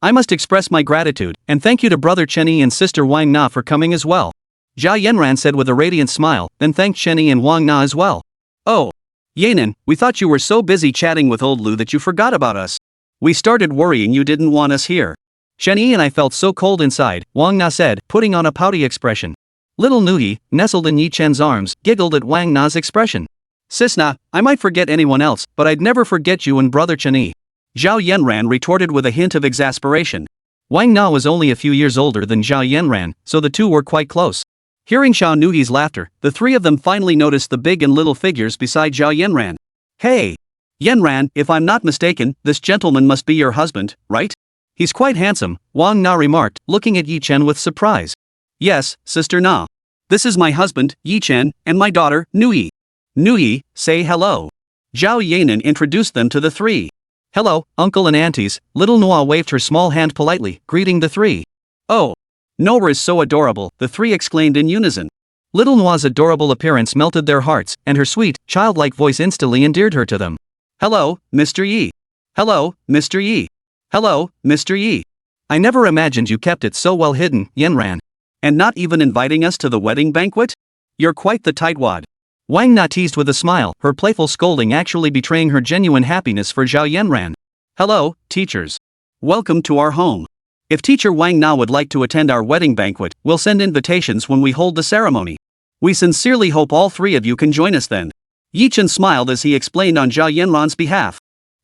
I must express my gratitude, and thank you to brother Chen Yi and sister Wang Na for coming as well. Zhao Yanran said with a radiant smile, then thanked Chen Yi and Wang Na as well. Oh. Yanan, we thought you were so busy chatting with old Lu that you forgot about us. We started worrying you didn't want us here. Chen Yi and I felt so cold inside, Wang Na said, putting on a pouty expression. Little Nuoyi, nestled in Yi Chen's arms, giggled at Wang Na's expression. Sis-na, I might forget anyone else, but I'd never forget you and brother Chen Yi. Zhao Yanran retorted with a hint of exasperation. Wang Na was only a few years older than Zhao Yanran, so the two were quite close. Hearing Xiao Nuoyi's laughter, the three of them finally noticed the big and little figures beside Zhao Yanran. Hey! Yanran, if I'm not mistaken, this gentleman must be your husband, right? He's quite handsome, Wang Na remarked, looking at Yi Chen with surprise. Yes, Sister Na. This is my husband, Yi Chen, and my daughter, Nuoyi. Nuoyi, say hello. Zhao Yanran introduced them to the three. Hello, uncle and aunties, little Nuoyi waved her small hand politely, greeting the three. Oh. Noer is so adorable, the three exclaimed in unison. Little Nuoyi's adorable appearance melted their hearts, and her sweet, childlike voice instantly endeared her to them. Hello, Mr. Yi. Hello, Mr. Yi. Hello, Mr. Yi. I never imagined you kept it so well hidden, Yanran. And not even inviting us to the wedding banquet? You're quite the tightwad. Wang Na teased with a smile, her playful scolding actually betraying her genuine happiness for Zhao Yanran. Hello, teachers. Welcome to our home. If teacher Wang Na would like to attend our wedding banquet, we'll send invitations when we hold the ceremony. We sincerely hope all three of you can join us then. Yi Chen smiled as he explained on Zhao Yanran's behalf.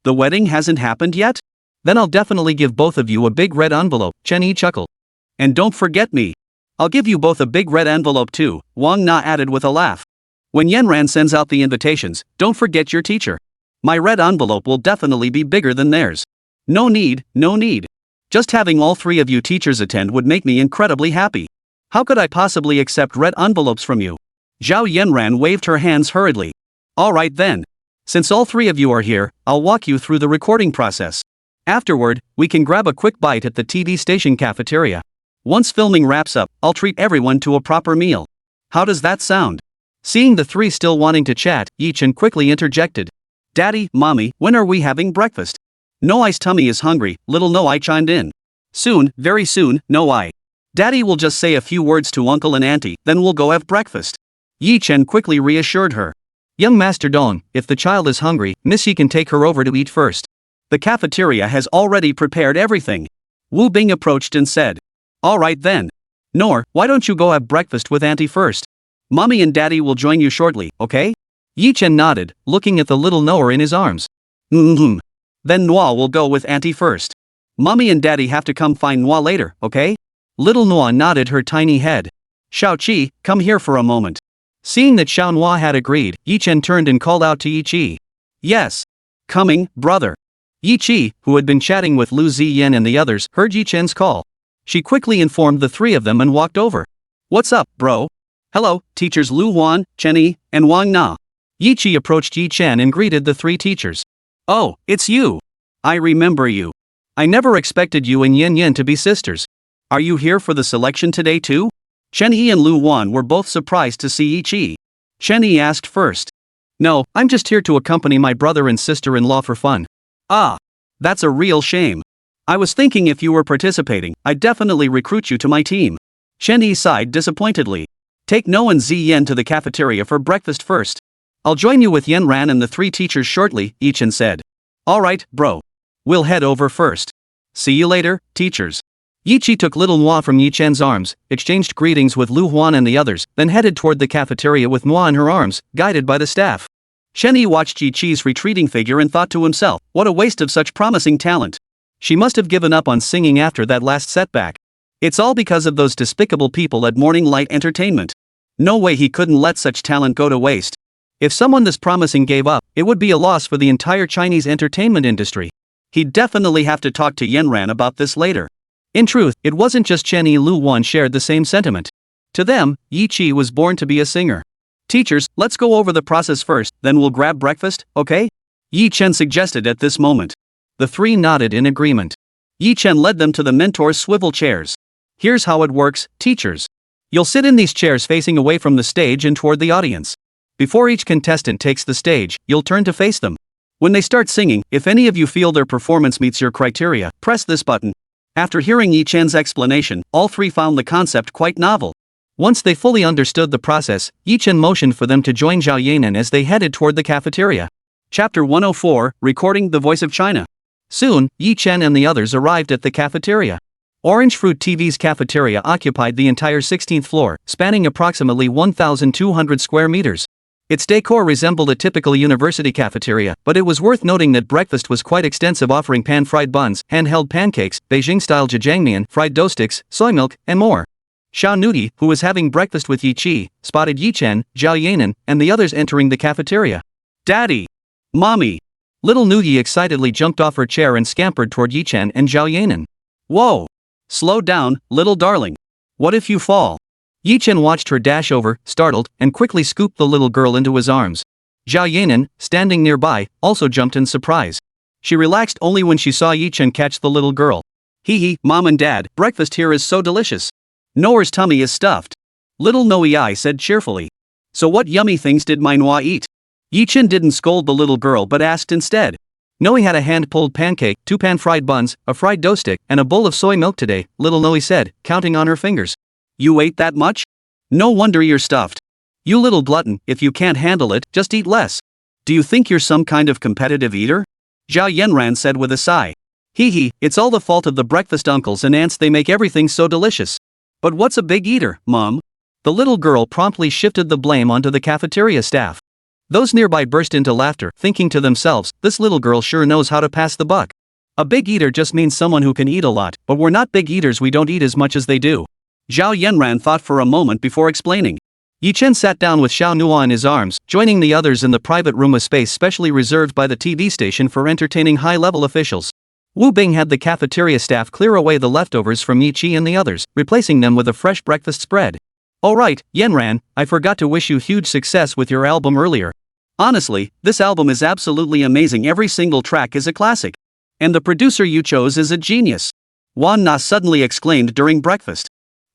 The wedding hasn't happened yet? Then I'll definitely give both of you a big red envelope, Chen Yi chuckled. And don't forget me. I'll give you both a big red envelope too, Wang Na added with a laugh. When Yanran sends out the invitations, don't forget your teacher. My red envelope will definitely be bigger than theirs. No need, no need. Just having all three of you teachers attend would make me incredibly happy. How could I possibly accept red envelopes from you? Zhao Yanran waved her hands hurriedly. Alright then. Since all three of you are here, I'll walk you through the recording process. Afterward, we can grab a quick bite at the TV station cafeteria. Once filming wraps up, I'll treat everyone to a proper meal. How does that sound? Seeing the three still wanting to chat, Chen quickly interjected. Daddy, Mommy, when are we having breakfast? Nuoyi's tummy is hungry, little Nuoyi chimed in. Soon, very soon, Nuoyi. Daddy will just say a few words to Uncle and Auntie, then we'll go have breakfast. Chen quickly reassured her. Young Master Dong, if the child is hungry, Miss Yi can take her over to eat first. The cafeteria has already prepared everything. Wu Bing approached and said. Alright then. Nor, why don't you go have breakfast with Auntie first? Mommy and Daddy will join you shortly, okay? Chen nodded, looking at the little Noah in his arms. Then Nuoyi will go with Auntie first. Mommy and Daddy have to come find Nuoyi later, okay? Little Nuoyi nodded her tiny head. Shao-Chi, come here for a moment. Seeing that Xiao Nuoyi had agreed, Chen turned and called out to Yi. Yes. Coming, brother. Yi, who had been chatting with Lu Ziyan and the others, heard Chen's call. She quickly informed the three of them and walked over. What's up, bro? Hello, teachers Lu Huan, Chen Yi, and Wang Na. Yi approached Chen and greeted the three teachers. Oh, it's you. I remember you. I never expected you and Yin to be sisters. Are you here for the selection today too? Chen Yi and Lu Huan were both surprised to see Yi. Chen Yi asked first. No, I'm just here to accompany my brother and sister-in-law for fun. Ah, that's a real shame. I was thinking if you were participating, I'd definitely recruit you to my team. Chen Yi sighed disappointedly. Take No and Ziyan to the cafeteria for breakfast first. I'll join you with Yanran and the three teachers shortly, Chen said. Alright, bro. We'll head over first. See you later, teachers. Yi took little Nuoyi from Chen's arms, exchanged greetings with Lu Huan and the others, then headed toward the cafeteria with Nuoyi in her arms, guided by the staff. Chen Yi watched Yi's retreating figure and thought to himself, what a waste of such promising talent. She must have given up on singing after that last setback. It's all because of those despicable people at Morning Light Entertainment. No way he couldn't let such talent go to waste. If someone this promising gave up, it would be a loss for the entire Chinese entertainment industry. He'd definitely have to talk to Yanran about this later. In truth, it wasn't just Chen Yi. Lu Huan shared the same sentiment. To them, Yi was born to be a singer. Teachers, let's go over the process first, then we'll grab breakfast, okay? Chen suggested at this moment. The three nodded in agreement. Chen led them to the mentor's swivel chairs. Here's how it works, teachers. You'll sit in these chairs facing away from the stage and toward the audience. Before each contestant takes the stage, you'll turn to face them. When they start singing, if any of you feel their performance meets your criteria, press this button. After hearing Chen's explanation, all three found the concept quite novel. Once they fully understood the process, Chen motioned for them to join Zhao Yanran as they headed toward the cafeteria. Chapter 104, Recording the Voice of China. Soon, Chen and the others arrived at the cafeteria. Orange Fruit TV's cafeteria occupied the entire 16th floor, spanning approximately 1,200 square meters. Its decor resembled a typical university cafeteria, but it was worth noting that breakfast was quite extensive, offering pan-fried buns, hand-held pancakes, Beijing-style jajangmyeon, fried dough sticks, soy milk, and more. Xiao Nuoyi, who was having breakfast with Yi, spotted Chen, Zhao Yanran, and the others entering the cafeteria. Daddy! Mommy! Little Nuoyi excitedly jumped off her chair and scampered toward Chen and Zhao Yanran. Whoa! Slow down, little darling. What if you fall? Chen watched her dash over, startled, and quickly scooped the little girl into his arms. Zhao Yanran, standing nearby, also jumped in surprise. She relaxed only when she saw Chen catch the little girl. Hee, Mom and Dad, breakfast here is so delicious. Noah's tummy is stuffed. Little Nuoyi said cheerfully. So what yummy things did my Nuoyi eat? Chen didn't scold the little girl but asked instead. Nuoyi had a hand-pulled pancake, 2 pan-fried buns, a fried dough stick, and a bowl of soy milk today, little Nuoyi said, counting on her fingers. You ate that much? No wonder you're stuffed. You little glutton, if you can't handle it, just eat less. Do you think you're some kind of competitive eater? Zhao Yanran said with a sigh. It's all the fault of the breakfast uncles and aunts, they make everything so delicious. But what's a big eater, Mom? The little girl promptly shifted the blame onto the cafeteria staff. Those nearby burst into laughter, thinking to themselves, this little girl sure knows how to pass the buck. A big eater just means someone who can eat a lot, but we're not big eaters, we don't eat as much as they do. Zhao Yanran thought for a moment before explaining. Chen sat down with Xiao Nuoyi in his arms, joining the others in the private room, a space specially reserved by the TV station for entertaining high-level officials. Wu Bing had the cafeteria staff clear away the leftovers from Yi and the others, replacing them with a fresh breakfast spread. Oh right, Yanran, I forgot to wish you huge success with your album earlier. Honestly, this album is absolutely amazing, every single track is a classic. And the producer you chose is a genius. Wan Na suddenly exclaimed during breakfast.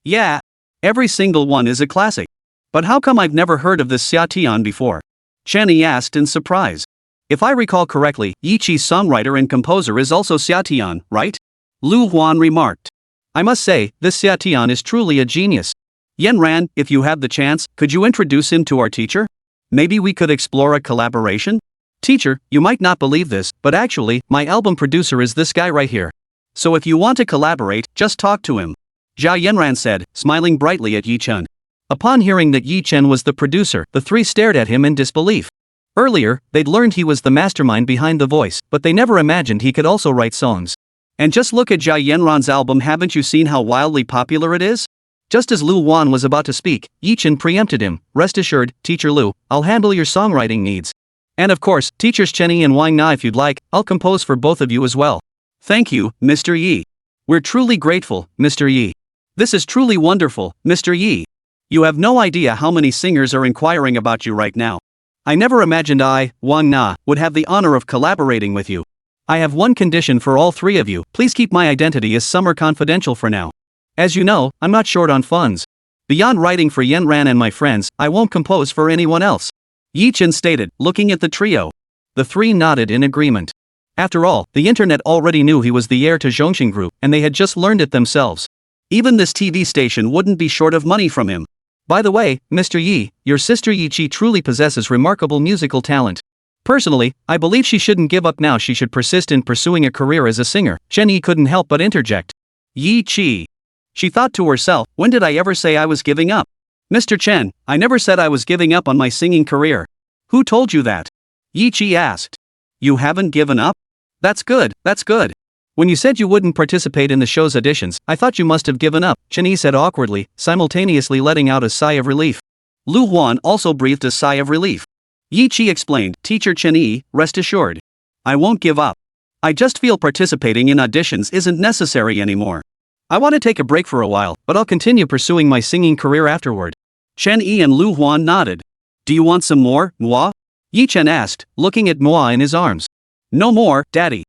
Yeah. Every single one is a classic. But how come I've never heard of this Xia Tian before? Chen asked in surprise. If I recall correctly, Yi Qi's songwriter and composer is also Xia Tian, right? Lu Huan remarked. I must say, this Xia Tian is truly a genius. Yanran, if you have the chance, could you introduce him to our teacher? Maybe we could explore a collaboration? Teacher, you might not believe this, but actually, my album producer is this guy right here. So if you want to collaborate, just talk to him. Zhao Yanran said, smiling brightly at Yi Chen. Upon hearing that Yi Chen was the producer, the three stared at him in disbelief. Earlier, they'd learned he was the mastermind behind the voice, but they never imagined he could also write songs. And just look at Zhao Yanran's album, haven't you seen how wildly popular it is? Just as Lu Wan was about to speak, Yi Chen preempted him. Rest assured, Teacher Lu, I'll handle your songwriting needs. And of course, Teachers Chen and Wang Na, if you'd like, I'll compose for both of you as well. Thank you, Mr. Yi. We're truly grateful, Mr. Yi. This is truly wonderful, Mr. Yi. You have no idea how many singers are inquiring about you right now. I never imagined I, Wang Na, would have the honor of collaborating with you. I have one condition for all three of you, please keep my identity as summer confidential for now. As you know, I'm not short on funds. Beyond writing for Yanran and my friends, I won't compose for anyone else. Yi Chen stated, looking at the trio. The three nodded in agreement. After all, the internet already knew he was the heir to Zhongxing Group, and they had just learned it themselves. Even this TV station wouldn't be short of money from him. By the way, Mr. Yi, your sister Yi Qi truly possesses remarkable musical talent. Personally, I believe she shouldn't give up now. She should persist in pursuing a career as a singer. Chen Yi couldn't help but interject. Yi Qi. She thought to herself, when did I ever say I was giving up? Mr. Chen, I never said I was giving up on my singing career. Who told you that? Yi Qi asked. You haven't given up? That's good, that's good. When you said you wouldn't participate in the show's auditions, I thought you must have given up, Chen Yi said awkwardly, simultaneously letting out a sigh of relief. Lu Huan also breathed a sigh of relief. Yi Qi explained, Teacher Chen Yi, rest assured. I won't give up. I just feel participating in auditions isn't necessary anymore. I want to take a break for a while, but I'll continue pursuing my singing career afterward. Chen Yi and Lu Huan nodded. Do you want some more, Nuoyi? Yi Chen asked, looking at Nuoyi in his arms. No more, Daddy.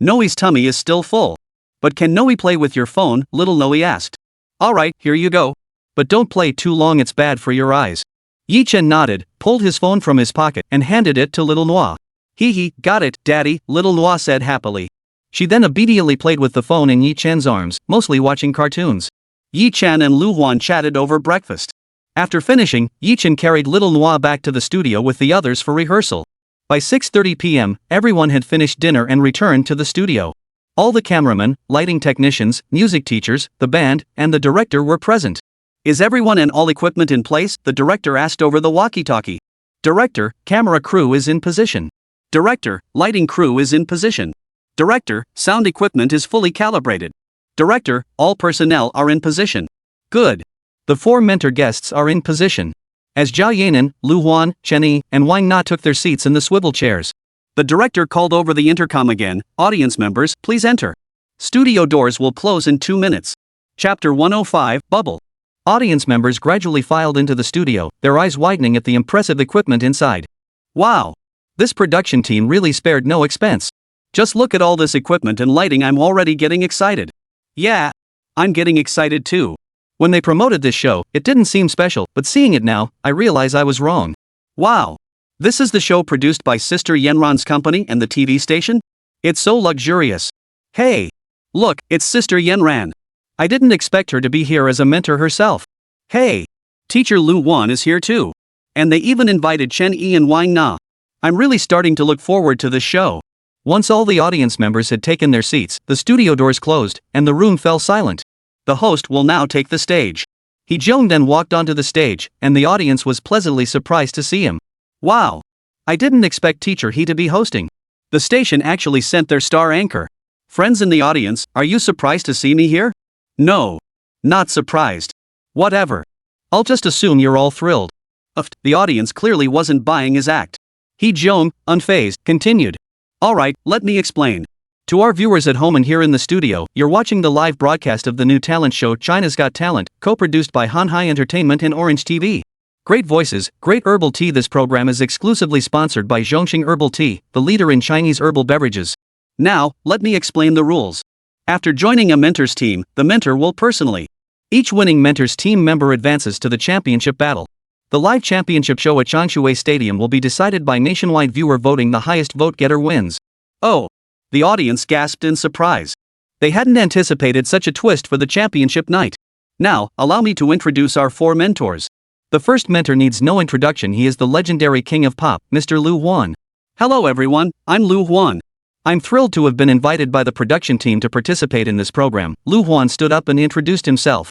Nuoyi's tummy is still full. But can Nuoyi play with your phone? Little Nuoyi asked. Alright, here you go. But don't play too long, it's bad for your eyes. Yi Chen nodded, pulled his phone from his pocket, and handed it to little Nuoyi. Hee, got it, Daddy, little Nuoyi said happily. She then obediently played with the phone in Yi Chen's arms, mostly watching cartoons. Yi Chen and Lu Huan chatted over breakfast. After finishing, Yi Chen carried little Nuoyi back to the studio with the others for rehearsal. By 6:30 p.m., everyone had finished dinner and returned to the studio. All the cameramen, lighting technicians, music teachers, the band, and the director were present. Is everyone and all equipment in place? The director asked over the walkie-talkie. Director, camera crew is in position. Director, lighting crew is in position. Director, sound equipment is fully calibrated. Director, all personnel are in position. Good. The four mentor guests are in position. As Zhao Yanran, Lu Huan, Chen Yi, and Wang Na took their seats in the swivel chairs, the director called over the intercom again, audience members, please enter. Studio doors will close in 2 minutes. Chapter 105, Bubble. Audience members gradually filed into the studio, their eyes widening at the impressive equipment inside. Wow! This production team really spared no expense. Just look at all this equipment and lighting, I'm already getting excited. Yeah. I'm getting excited too. When they promoted this show, it didn't seem special, but seeing it now, I realize I was wrong. Wow! This is the show produced by Sister Yanran's company and the TV station? It's so luxurious. Hey! Look, it's Sister Yanran. I didn't expect her to be here as a mentor herself. Hey! Teacher Lu Huan is here too. And they even invited Chen Yi and Wang Na. I'm really starting to look forward to this show. Once all the audience members had taken their seats, the studio doors closed, and the room fell silent. The host will now take the stage. He joined and walked onto the stage, and the audience was pleasantly surprised to see him. Wow! I didn't expect Teacher He to be hosting. The station actually sent their star anchor. Friends in the audience, are you surprised to see me here? No. Not surprised. Whatever. I'll just assume you're all thrilled. The audience clearly wasn't buying his act. He Jong, unfazed, continued. Alright, let me explain. To our viewers at home and here in the studio, you're watching the live broadcast of the new talent show China's Got Talent, co-produced by Shanghai Entertainment and Orange TV. Great voices, great herbal tea. This program is exclusively sponsored by Zhongxing Herbal Tea, the leader in Chinese herbal beverages. Now, let me explain the rules. After joining a mentor's team, the mentor will personally. Each winning mentor's team member advances to the championship battle. The live championship show at Shanghai Stadium will be decided by nationwide viewer voting. The highest vote getter wins. Oh! The audience gasped in surprise. They hadn't anticipated such a twist for the championship night. Now, allow me to introduce our 4 mentors. The first mentor needs no introduction. He is the legendary king of pop, Mr. Lu Huan. Hello everyone, I'm Lu Huan. I'm thrilled to have been invited by the production team to participate in this program. Lu Huan stood up and introduced himself.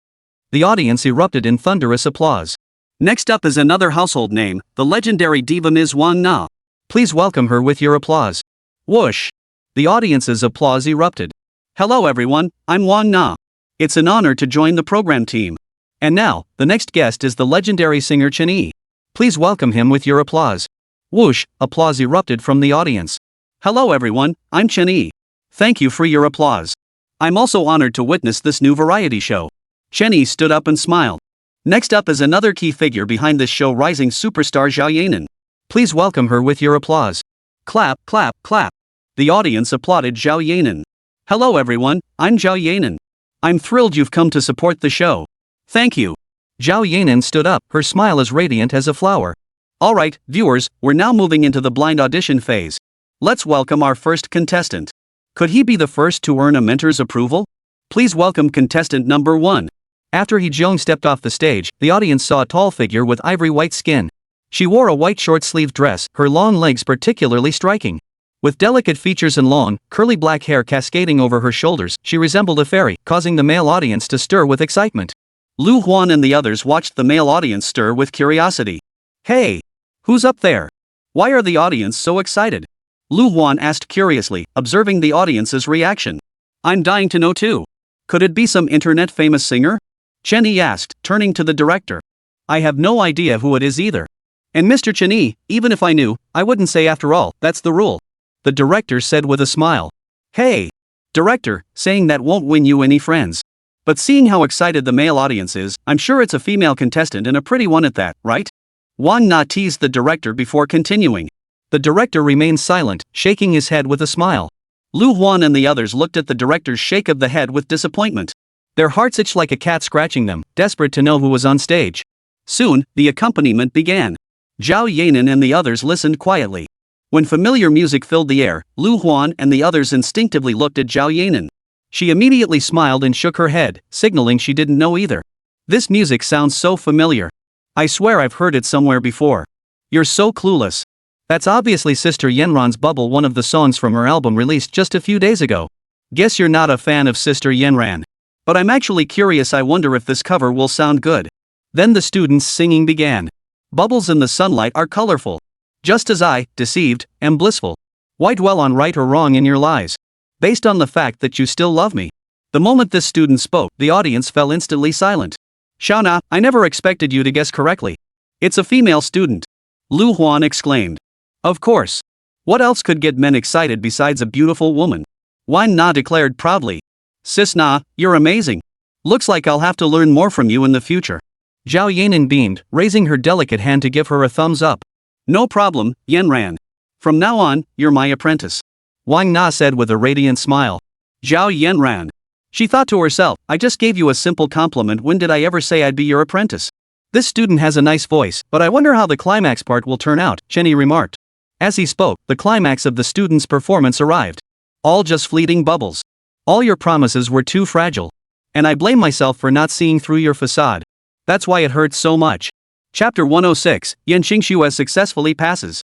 The audience erupted in thunderous applause. Next up is another household name, the legendary diva Ms. Wang Na. Please welcome her with your applause. Whoosh! The audience's applause erupted. Hello everyone, I'm Wang Na. It's an honor to join the program team. And now, the next guest is the legendary singer Chen. Please welcome him with your applause. Whoosh! Applause erupted from the audience. Hello everyone, I'm Chen. Thank you for your applause. I'm also honored to witness this new variety show. Chen stood up and smiled. Next up is another key figure behind this show, rising superstar Zhao Yanran. Please welcome her with your applause. Clap, clap, clap. The audience applauded Zhao Yanran. Hello everyone, I'm Zhao Yanran. I'm thrilled you've come to support the show. Thank you. Zhao Yanran stood up, her smile as radiant as a flower. Alright, viewers, we're now moving into the blind audition phase. Let's welcome our first contestant. Could he be the first to earn a mentor's approval? Please welcome contestant number 1. After He Jong stepped off the stage, the audience saw a tall figure with ivory white skin. She wore a white short-sleeved dress, her long legs particularly striking. With delicate features and long, curly black hair cascading over her shoulders, she resembled a fairy, causing the male audience to stir with excitement. Lu Huan and the others watched the male audience stir with curiosity. Hey! Who's up there? Why are the audience so excited? Lu Huan asked curiously, observing the audience's reaction. I'm dying to know too. Could it be some internet famous singer? Chen asked, turning to the director. I have no idea who it is either. And Mr. Chen, even if I knew, I wouldn't say. After all, that's the rule. The director said with a smile. Hey! Director, saying that won't win you any friends. But seeing how excited the male audience is, I'm sure it's a female contestant and a pretty one at that, right? Wang Na teased the director before continuing. The director remained silent, shaking his head with a smile. Lu Huan and the others looked at the director's shake of the head with disappointment. Their hearts itched like a cat scratching them, desperate to know who was on stage. Soon, the accompaniment began. Zhao Yanran and the others listened quietly. When familiar music filled the air, Lu Huan and the others instinctively looked at Zhao Yanran. She immediately smiled and shook her head, signaling she didn't know either. This music sounds so familiar. I swear I've heard it somewhere before. You're so clueless. That's obviously Sister Yanran's Bubble, one of the songs from her album released just a few days ago. Guess you're not a fan of Sister Yanran. But I'm actually curious. I wonder if this cover will sound good. Then the students' singing began. Bubbles in the sunlight are colorful. Just as I, deceived, am blissful. Why dwell on right or wrong in your lies? Based on the fact that you still love me. The moment this student spoke, the audience fell instantly silent. Shauna, I never expected you to guess correctly. It's a female student. Lu Huan exclaimed. Of course. What else could get men excited besides a beautiful woman? Wang Na declared proudly. Sis Na, you're amazing. Looks like I'll have to learn more from you in the future. Zhao Yanran beamed, raising her delicate hand to give her a thumbs up. No problem, Yanran. From now on, you're my apprentice. Wang Na said with a radiant smile. Zhao Yanran. She thought to herself, I just gave you a simple compliment. When did I ever say I'd be your apprentice? This student has a nice voice, but I wonder how the climax part will turn out, Chen remarked. As he spoke, the climax of the student's performance arrived. All just fleeting bubbles. All your promises were too fragile. And I blame myself for not seeing through your facade. That's why it hurts so much. Chapter 106, Yan Xingshu successfully passes.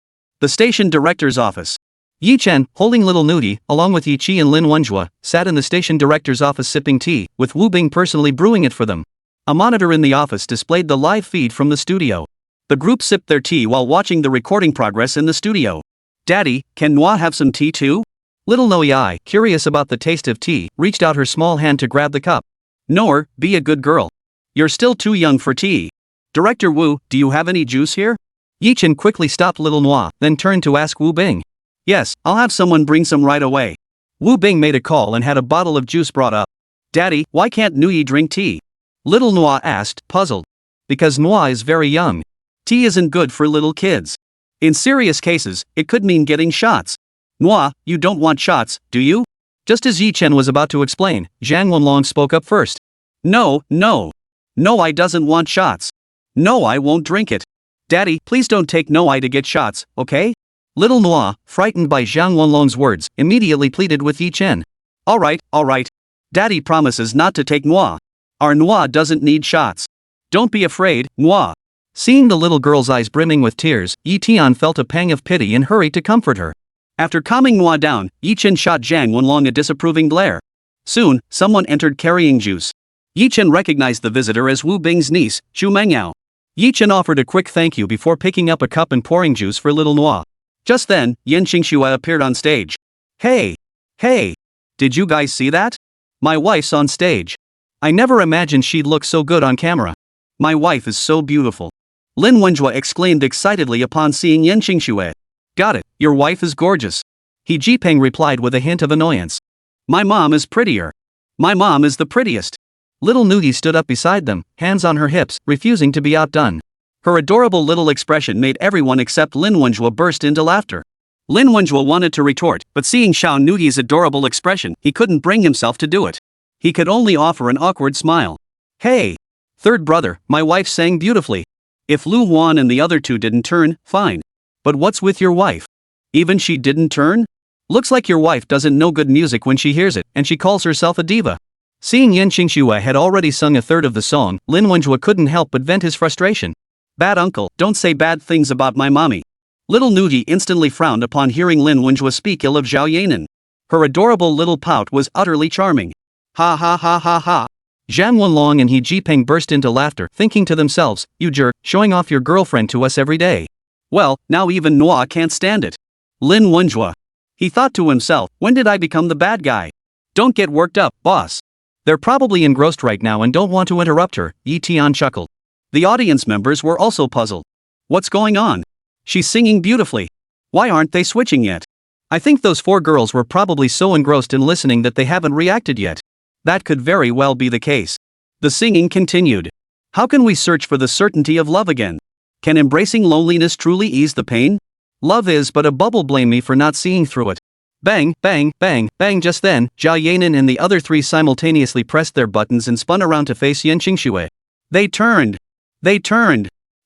The station director's office. Yi Chen, holding little Nuoyi, along with Yi Qi and Lin Wenjue, sat in the station director's office sipping tea, with Wu Bing personally brewing it for them. A monitor in the office displayed the live feed from the studio. The group sipped their tea while watching the recording progress in the studio. Daddy, can Nuoyi have some tea too? Little Nuoyi, curious about the taste of tea, reached out her small hand to grab the cup. Noer, be a good girl. You're still too young for tea. Director Wu, do you have any juice here? Yi Chen quickly stopped little Nuoyi, then turned to ask Wu Bing. Yes, I'll have someone bring some right away. Wu Bing made a call and had a bottle of juice brought up. Daddy, why can't Nuoyi drink tea? Little Nuoyi asked, puzzled. Because Nuoyi is very young. Tea isn't good for little kids. In serious cases, it could mean getting shots. Nuoyi, you don't want shots, do you? Just as Yi Chen was about to explain, Zhang Wenlong spoke up first. No, I doesn't want shots. No, I won't drink it. Daddy, please don't take Nuoyi to get shots, okay? Little Nuoyi, frightened by Zhang Wenlong's words, immediately pleaded with Yi Chen. Alright. Daddy promises not to take Nuoyi. Our Nuoyi doesn't need shots. Don't be afraid, Nuoyi. Seeing the little girl's eyes brimming with tears, Yi Tian felt a pang of pity and hurried to comfort her. After calming Nuoyi down, Yi Chen shot Zhang Wenlong a disapproving glare. Soon, someone entered carrying juice. Yi Chen recognized the visitor as Wu Bing's niece, Xu Mengyao. Yi Chen offered a quick thank you before picking up a cup and pouring juice for little Nuoyi. Just then, Yan Xingxue appeared on stage. Hey! Did you guys see that? My wife's on stage. I never imagined she'd look so good on camera. My wife is so beautiful. Lin Wenjue exclaimed excitedly upon seeing Yan Xingxue. Got it, your wife is gorgeous. He Jipeng replied with a hint of annoyance. My mom is prettier. My mom is the prettiest. Little Nuoyi stood up beside them, hands on her hips, refusing to be outdone. Her adorable little expression made everyone except Lin Wenjue burst into laughter. Lin Wenjue wanted to retort, but seeing Xiao Nuyi's adorable expression, he couldn't bring himself to do it. He could only offer an awkward smile. Hey! Third brother, my wife sang beautifully. If Lu Huan and the other two didn't turn, fine. But what's with your wife? Even she didn't turn? Looks like your wife doesn't know good music when she hears it, and she calls herself a diva. Seeing Yan Xingxue had already sung a third of the song, Lin Wenjue couldn't help but vent his frustration. Bad uncle, don't say bad things about my mommy. Little Nuoyi instantly frowned upon hearing Lin Wenjue speak ill of Zhao Yanran. Her adorable little pout was utterly charming. Ha ha ha ha ha. Zhang Wenlong and He Jipeng burst into laughter, thinking to themselves, you jerk, showing off your girlfriend to us every day. Well, now even Nuoyi can't stand it. Lin Wenjue. He thought to himself, when did I become the bad guy? Don't get worked up, boss. They're probably engrossed right now and don't want to interrupt her, Yi Tian chuckled. The audience members were also puzzled. What's going on? She's singing beautifully. Why aren't they switching yet? I think those four girls were probably so engrossed in listening that they haven't reacted yet. That could very well be the case. The singing continued. How can we search for the certainty of love again? Can embracing loneliness truly ease the pain? Love is but a bubble, blame me for not seeing through it. Bang, bang, bang, bang. Just then, Zhao Yanran and the other three simultaneously pressed their buttons and spun around to face Yan Xingxue. They turned.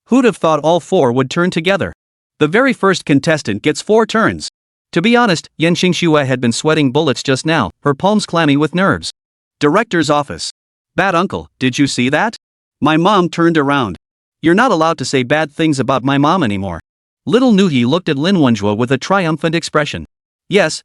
Who'd have thought all four would turn together? The very first contestant gets 4 turns. To be honest, Yan Xingxue had been sweating bullets just now, her palms clammy with nerves. Director's office. Bad uncle, did you see that? My mom turned around. You're not allowed to say bad things about my mom anymore. Little Nuoyi looked at Lin Wenjue with a triumphant expression. Yes.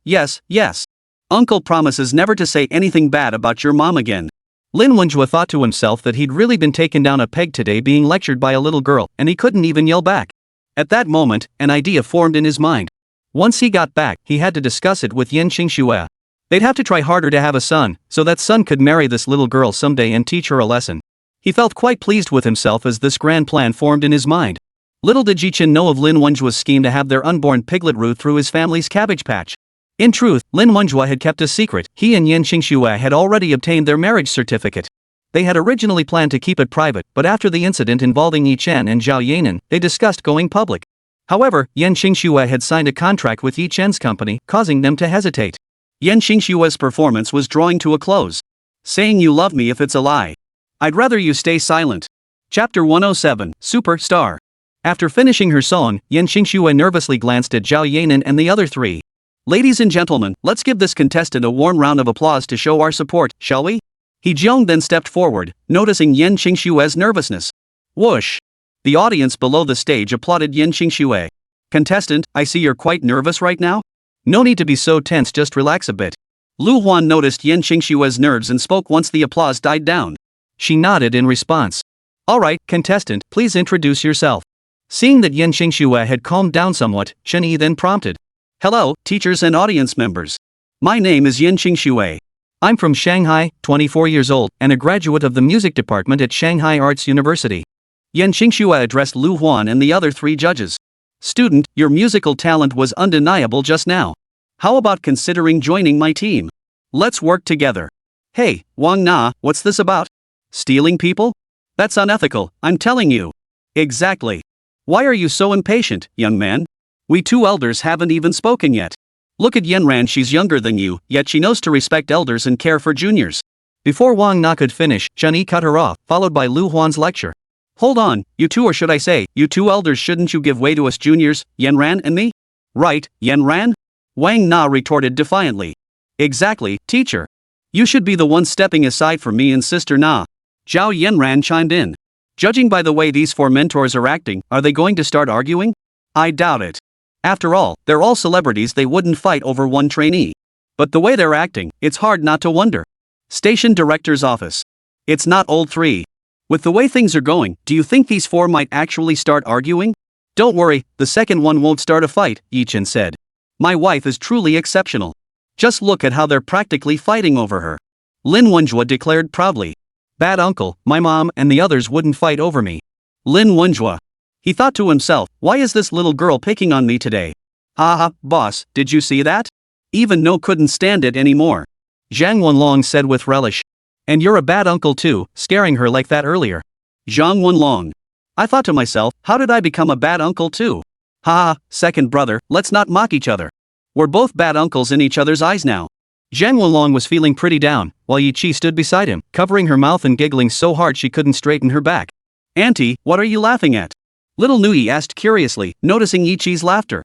Uncle promises never to say anything bad about your mom again. Lin Wenjue thought to himself that he'd really been taken down a peg today being lectured by a little girl, and he couldn't even yell back. At that moment, an idea formed in his mind. Once he got back, he had to discuss it with Yan Xingxue. They'd have to try harder to have a son, so that son could marry this little girl someday and teach her a lesson. He felt quite pleased with himself as this grand plan formed in his mind. Little did Jichen know of Lin Wenjue's scheme to have their unborn piglet root through his family's cabbage patch. In truth, Lin Wenjue had kept a secret. He and Yan Xingxue had already obtained their marriage certificate. They had originally planned to keep it private, but after the incident involving Yi Chen and Zhao Yanran, they discussed going public. However, Yan Xingxue had signed a contract with Yi Chen's company, causing them to hesitate. Yan Xingxue's performance was drawing to a close. Saying you love me if it's a lie. I'd rather you stay silent. Chapter 107, Superstar. After finishing her song, Yan Xingxue nervously glanced at Zhao Yanran and the other three. Ladies and gentlemen, let's give this contestant a warm round of applause to show our support, shall we? He Jiong then stepped forward, noticing Yan Xingxue's nervousness. Whoosh! The audience below the stage applauded Yan Xingxue. Contestant, I see you're quite nervous right now? No need to be so tense, just relax a bit. Lu Huan noticed Yan Xingxue's nerves and spoke once the applause died down. She nodded in response. Alright, contestant, please introduce yourself. Seeing that Yan Xingxue had calmed down somewhat, Chen then prompted. Hello, teachers and audience members. My name is Yan Xingxue. I'm from Shanghai, 24 years old, and a graduate of the music department at Shanghai Arts University. Yan Xingxue addressed Lu Huan and the other three judges. Student, your musical talent was undeniable just now. How about considering joining my team? Let's work together. Hey, Wang Na, what's this about? Stealing people? That's unethical, I'm telling you. Exactly. Why are you so impatient, young man? We two elders haven't even spoken yet. Look at Yanran, she's younger than you, yet she knows to respect elders and care for juniors. Before Wang Na could finish, Chen Yi cut her off, followed by Lu Huan's lecture. Hold on, you two, or should I say, you two elders, shouldn't you give way to us juniors, Yanran and me? Right, Yanran? Wang Na retorted defiantly. Exactly, teacher. You should be the one stepping aside for me and Sister Na. Zhao Yanran chimed in. Judging by the way these four mentors are acting, are they going to start arguing? I doubt it. After all, they're all celebrities, they wouldn't fight over one trainee. But the way they're acting, it's hard not to wonder. Station director's office. It's not old 3. With the way things are going, do you think these four might actually start arguing? Don't worry, the second one won't start a fight, Chen said. My wife is truly exceptional. Just look at how they're practically fighting over her. Lin Wenjue declared proudly. Bad uncle, my mom and the others wouldn't fight over me. Lin Wenjue. He thought to himself, why is this little girl picking on me today? Haha, boss, did you see that? Even No couldn't stand it anymore. Zhang Wenlong said with relish. And you're a bad uncle too, scaring her like that earlier. Zhang Wenlong. I thought to myself, how did I become a bad uncle too? Haha, second brother, let's not mock each other. We're both bad uncles in each other's eyes now. Zhang Wenlong was feeling pretty down, while Yi Qi stood beside him, covering her mouth and giggling so hard she couldn't straighten her back. Auntie, what are you laughing at? Little Nuoyi asked curiously, noticing Yi Qi's laughter.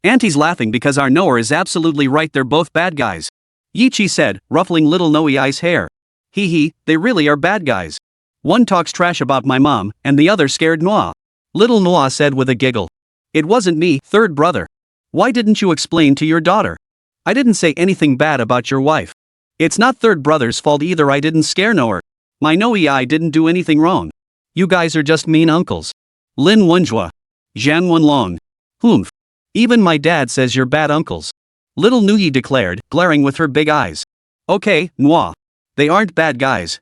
Auntie's laughing because our knower is absolutely right, they're both bad guys. Yi Qi said, ruffling little Nuoyi's hair. Hee hee, they really are bad guys. One talks trash about my mom, and the other scared Nuoyi. Little Nuoyi said with a giggle. It wasn't me, third brother. Why didn't you explain to your daughter? I didn't say anything bad about your wife. It's not third brother's fault either, I didn't scare Nuoyi. My Nuoyi didn't do anything wrong. You guys are just mean uncles. Lin Wenjue. Zhang Wenlong. Humph. Even my dad says you're bad uncles. Little Nuoyi declared, glaring with her big eyes. Okay, Nuoyi. They aren't bad guys.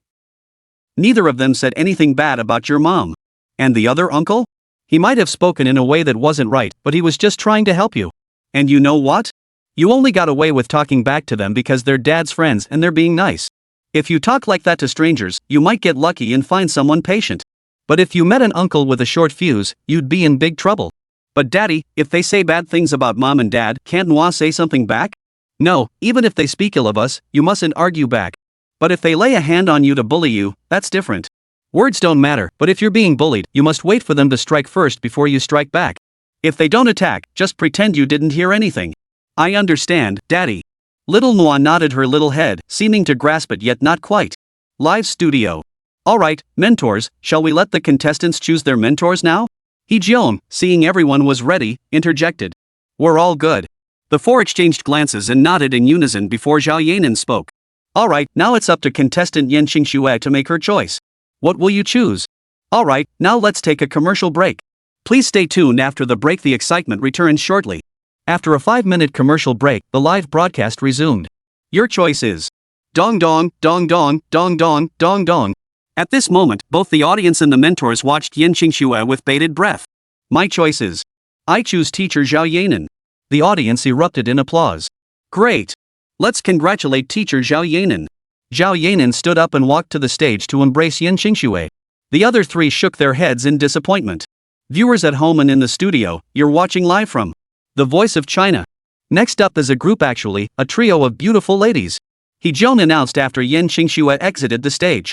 Neither of them said anything bad about your mom. And the other uncle? He might have spoken in a way that wasn't right, but he was just trying to help you. And you know what? You only got away with talking back to them because they're dad's friends and they're being nice. If you talk like that to strangers, you might get lucky and find someone patient. But if you met an uncle with a short fuse, you'd be in big trouble. But daddy, if they say bad things about mom and dad, can't Nuoyi say something back? No, even if they speak ill of us, you mustn't argue back. But if they lay a hand on you to bully you, that's different. Words don't matter, but if you're being bullied, you must wait for them to strike first before you strike back. If they don't attack, just pretend you didn't hear anything. I understand, daddy. Little Nuoyi nodded her little head, seeming to grasp it yet not quite. Live studio. Alright, mentors, shall we let the contestants choose their mentors now? He Jiong, seeing everyone was ready, interjected. We're all good. The four exchanged glances and nodded in unison before Zhao Yanran spoke. Alright, now it's up to contestant Yan Qingxue to make her choice. What will you choose? Alright, now let's take a commercial break. Please stay tuned after the break, the excitement returns shortly. After a 5-minute commercial break, the live broadcast resumed. Your choice is dong dong, dong dong, dong dong, dong dong. At this moment, both the audience and the mentors watched Yan Qingxue with bated breath. My choice is. I choose teacher Zhao Yanran. The audience erupted in applause. Great. Let's congratulate teacher Zhao Yanran. Zhao Yanran stood up and walked to the stage to embrace Yan Qingxue. The other three shook their heads in disappointment. Viewers at home and in the studio, you're watching live from The Voice of China. Next up is a group, actually, a trio of beautiful ladies. He Jiong announced after Yan Qingxue exited the stage.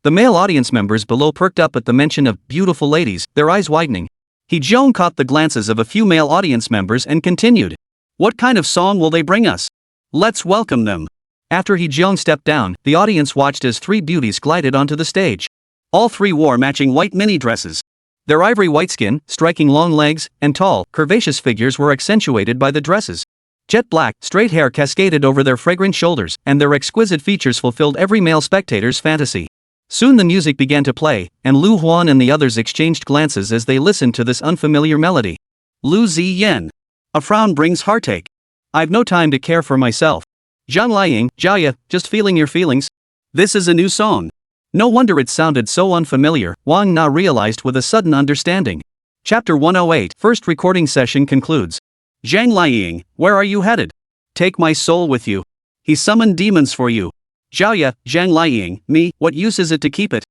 The male audience members below perked up at the mention of beautiful ladies, their eyes widening. He Jiong caught the glances of a few male audience members and continued. What kind of song will they bring us? Let's welcome them. After He Jiong stepped down, the audience watched as three beauties glided onto the stage. All three wore matching white mini dresses. Their ivory white skin, striking long legs, and tall, curvaceous figures were accentuated by the dresses. Jet black, straight hair cascaded over their fragrant shoulders, and their exquisite features fulfilled every male spectator's fantasy. Soon the music began to play, and Lu Huan and the others exchanged glances as they listened to this unfamiliar melody. Lu Ziyan. A frown brings heartache. I've no time to care for myself. Zhang Liang, Jiaya, just feeling your feelings. This is a new song. No wonder it sounded so unfamiliar, Wang Na realized with a sudden understanding. Chapter 108, first recording session concludes. Zhang Liang, where are you headed? Take my soul with you. He summoned demons for you. Zhaoya, Zhang Liang, me, what use is it to keep it?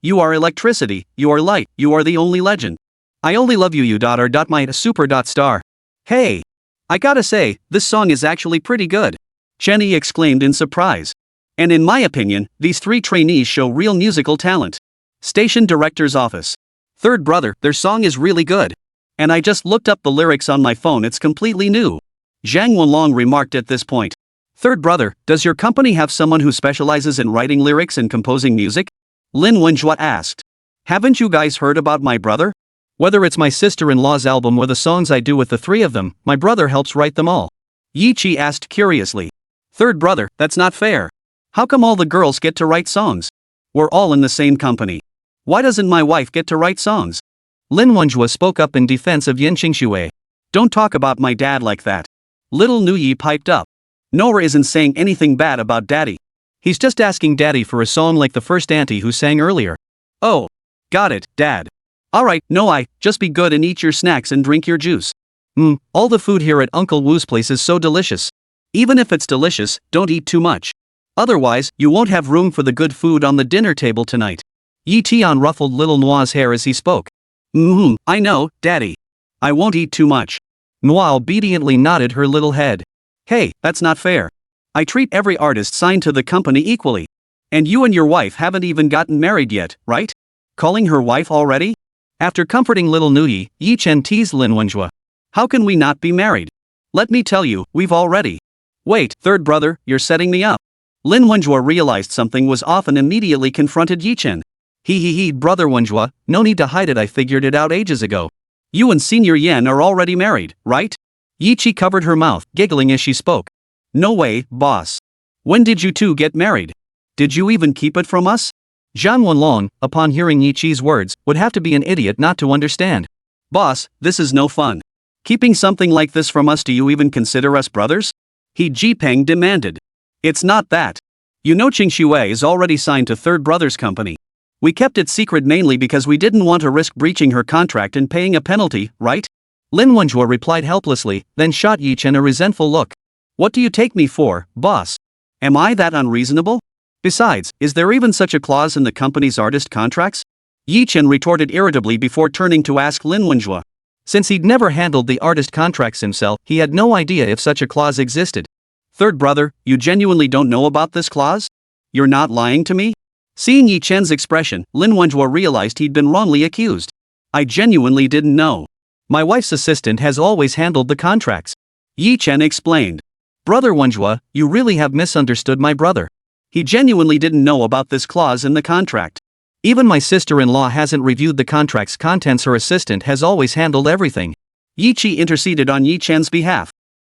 You are electricity, you are light, you are the only legend. I only love you, you daughter. My super star. Hey! I gotta say, this song is actually pretty good. Chen exclaimed in surprise. And in my opinion, these three trainees show real musical talent. Station director's office. Third brother, their song is really good. And I just looked up the lyrics on my phone, it's completely new. Zhang Wanlong remarked at this point. Third brother, does your company have someone who specializes in writing lyrics and composing music? Lin Wenjua asked. Haven't you guys heard about my brother? Whether it's my sister-in-law's album or the songs I do with the three of them, my brother helps write them all. Yi Chi asked curiously. Third brother, that's not fair. How come all the girls get to write songs? We're all in the same company. Why doesn't my wife get to write songs? Lin Wenjua spoke up in defense of Yin Qingxue. Don't talk about my dad like that. Little Nuoyi piped up. Nora isn't saying anything bad about daddy. He's just asking daddy for a song like the first auntie who sang earlier. Oh. Got it, dad. Alright, Nuoyi, just be good and eat your snacks and drink your juice. All the food here at Uncle Wu's place is so delicious. Even if it's delicious, don't eat too much. Otherwise, you won't have room for the good food on the dinner table tonight. Yi Tian ruffled little Nuo's hair as he spoke. I know, daddy. I won't eat too much. Nuo obediently nodded her little head. Hey, that's not fair. I treat every artist signed to the company equally. And you and your wife haven't even gotten married yet, right? Calling her wife already? After comforting little Nuoyi, Yi Chen teased Lin Wenjua. How can we not be married? Let me tell you, we've already. Wait, third brother, you're setting me up. Lin Wenjua realized something was off and immediately confronted Yi Chen. Brother Wenjua, no need to hide it, I figured it out ages ago. You and Senior Yan are already married, right? Yi Chi covered her mouth, giggling as she spoke. No way, boss. When did you two get married? Did you even keep it from us? Zhang Wanlong, upon hearing Yi Chi's words, would have to be an idiot not to understand. Boss, this is no fun. Keeping something like this from us, do you even consider us brothers? He Jipeng demanded. It's not that. You know Qingxue is already signed to third brother's company. We kept it secret mainly because we didn't want to risk breaching her contract and paying a penalty, right? Lin Wenjua replied helplessly, then shot Yi Chen a resentful look. What do you take me for, boss? Am I that unreasonable? Besides, is there even such a clause in the company's artist contracts? Yi Chen retorted irritably before turning to ask Lin Wenjua. Since he'd never handled the artist contracts himself, he had no idea if such a clause existed. Third brother, you genuinely don't know about this clause? You're not lying to me? Seeing Yi Chen's expression, Lin Wenjua realized he'd been wrongly accused. I genuinely didn't know. My wife's assistant has always handled the contracts. Yi Chen explained. Brother Wenjua, you really have misunderstood my brother. He genuinely didn't know about this clause in the contract. Even my sister-in-law hasn't reviewed the contract's contents, her assistant has always handled everything. Yi Chi interceded on Yi Chen's behalf.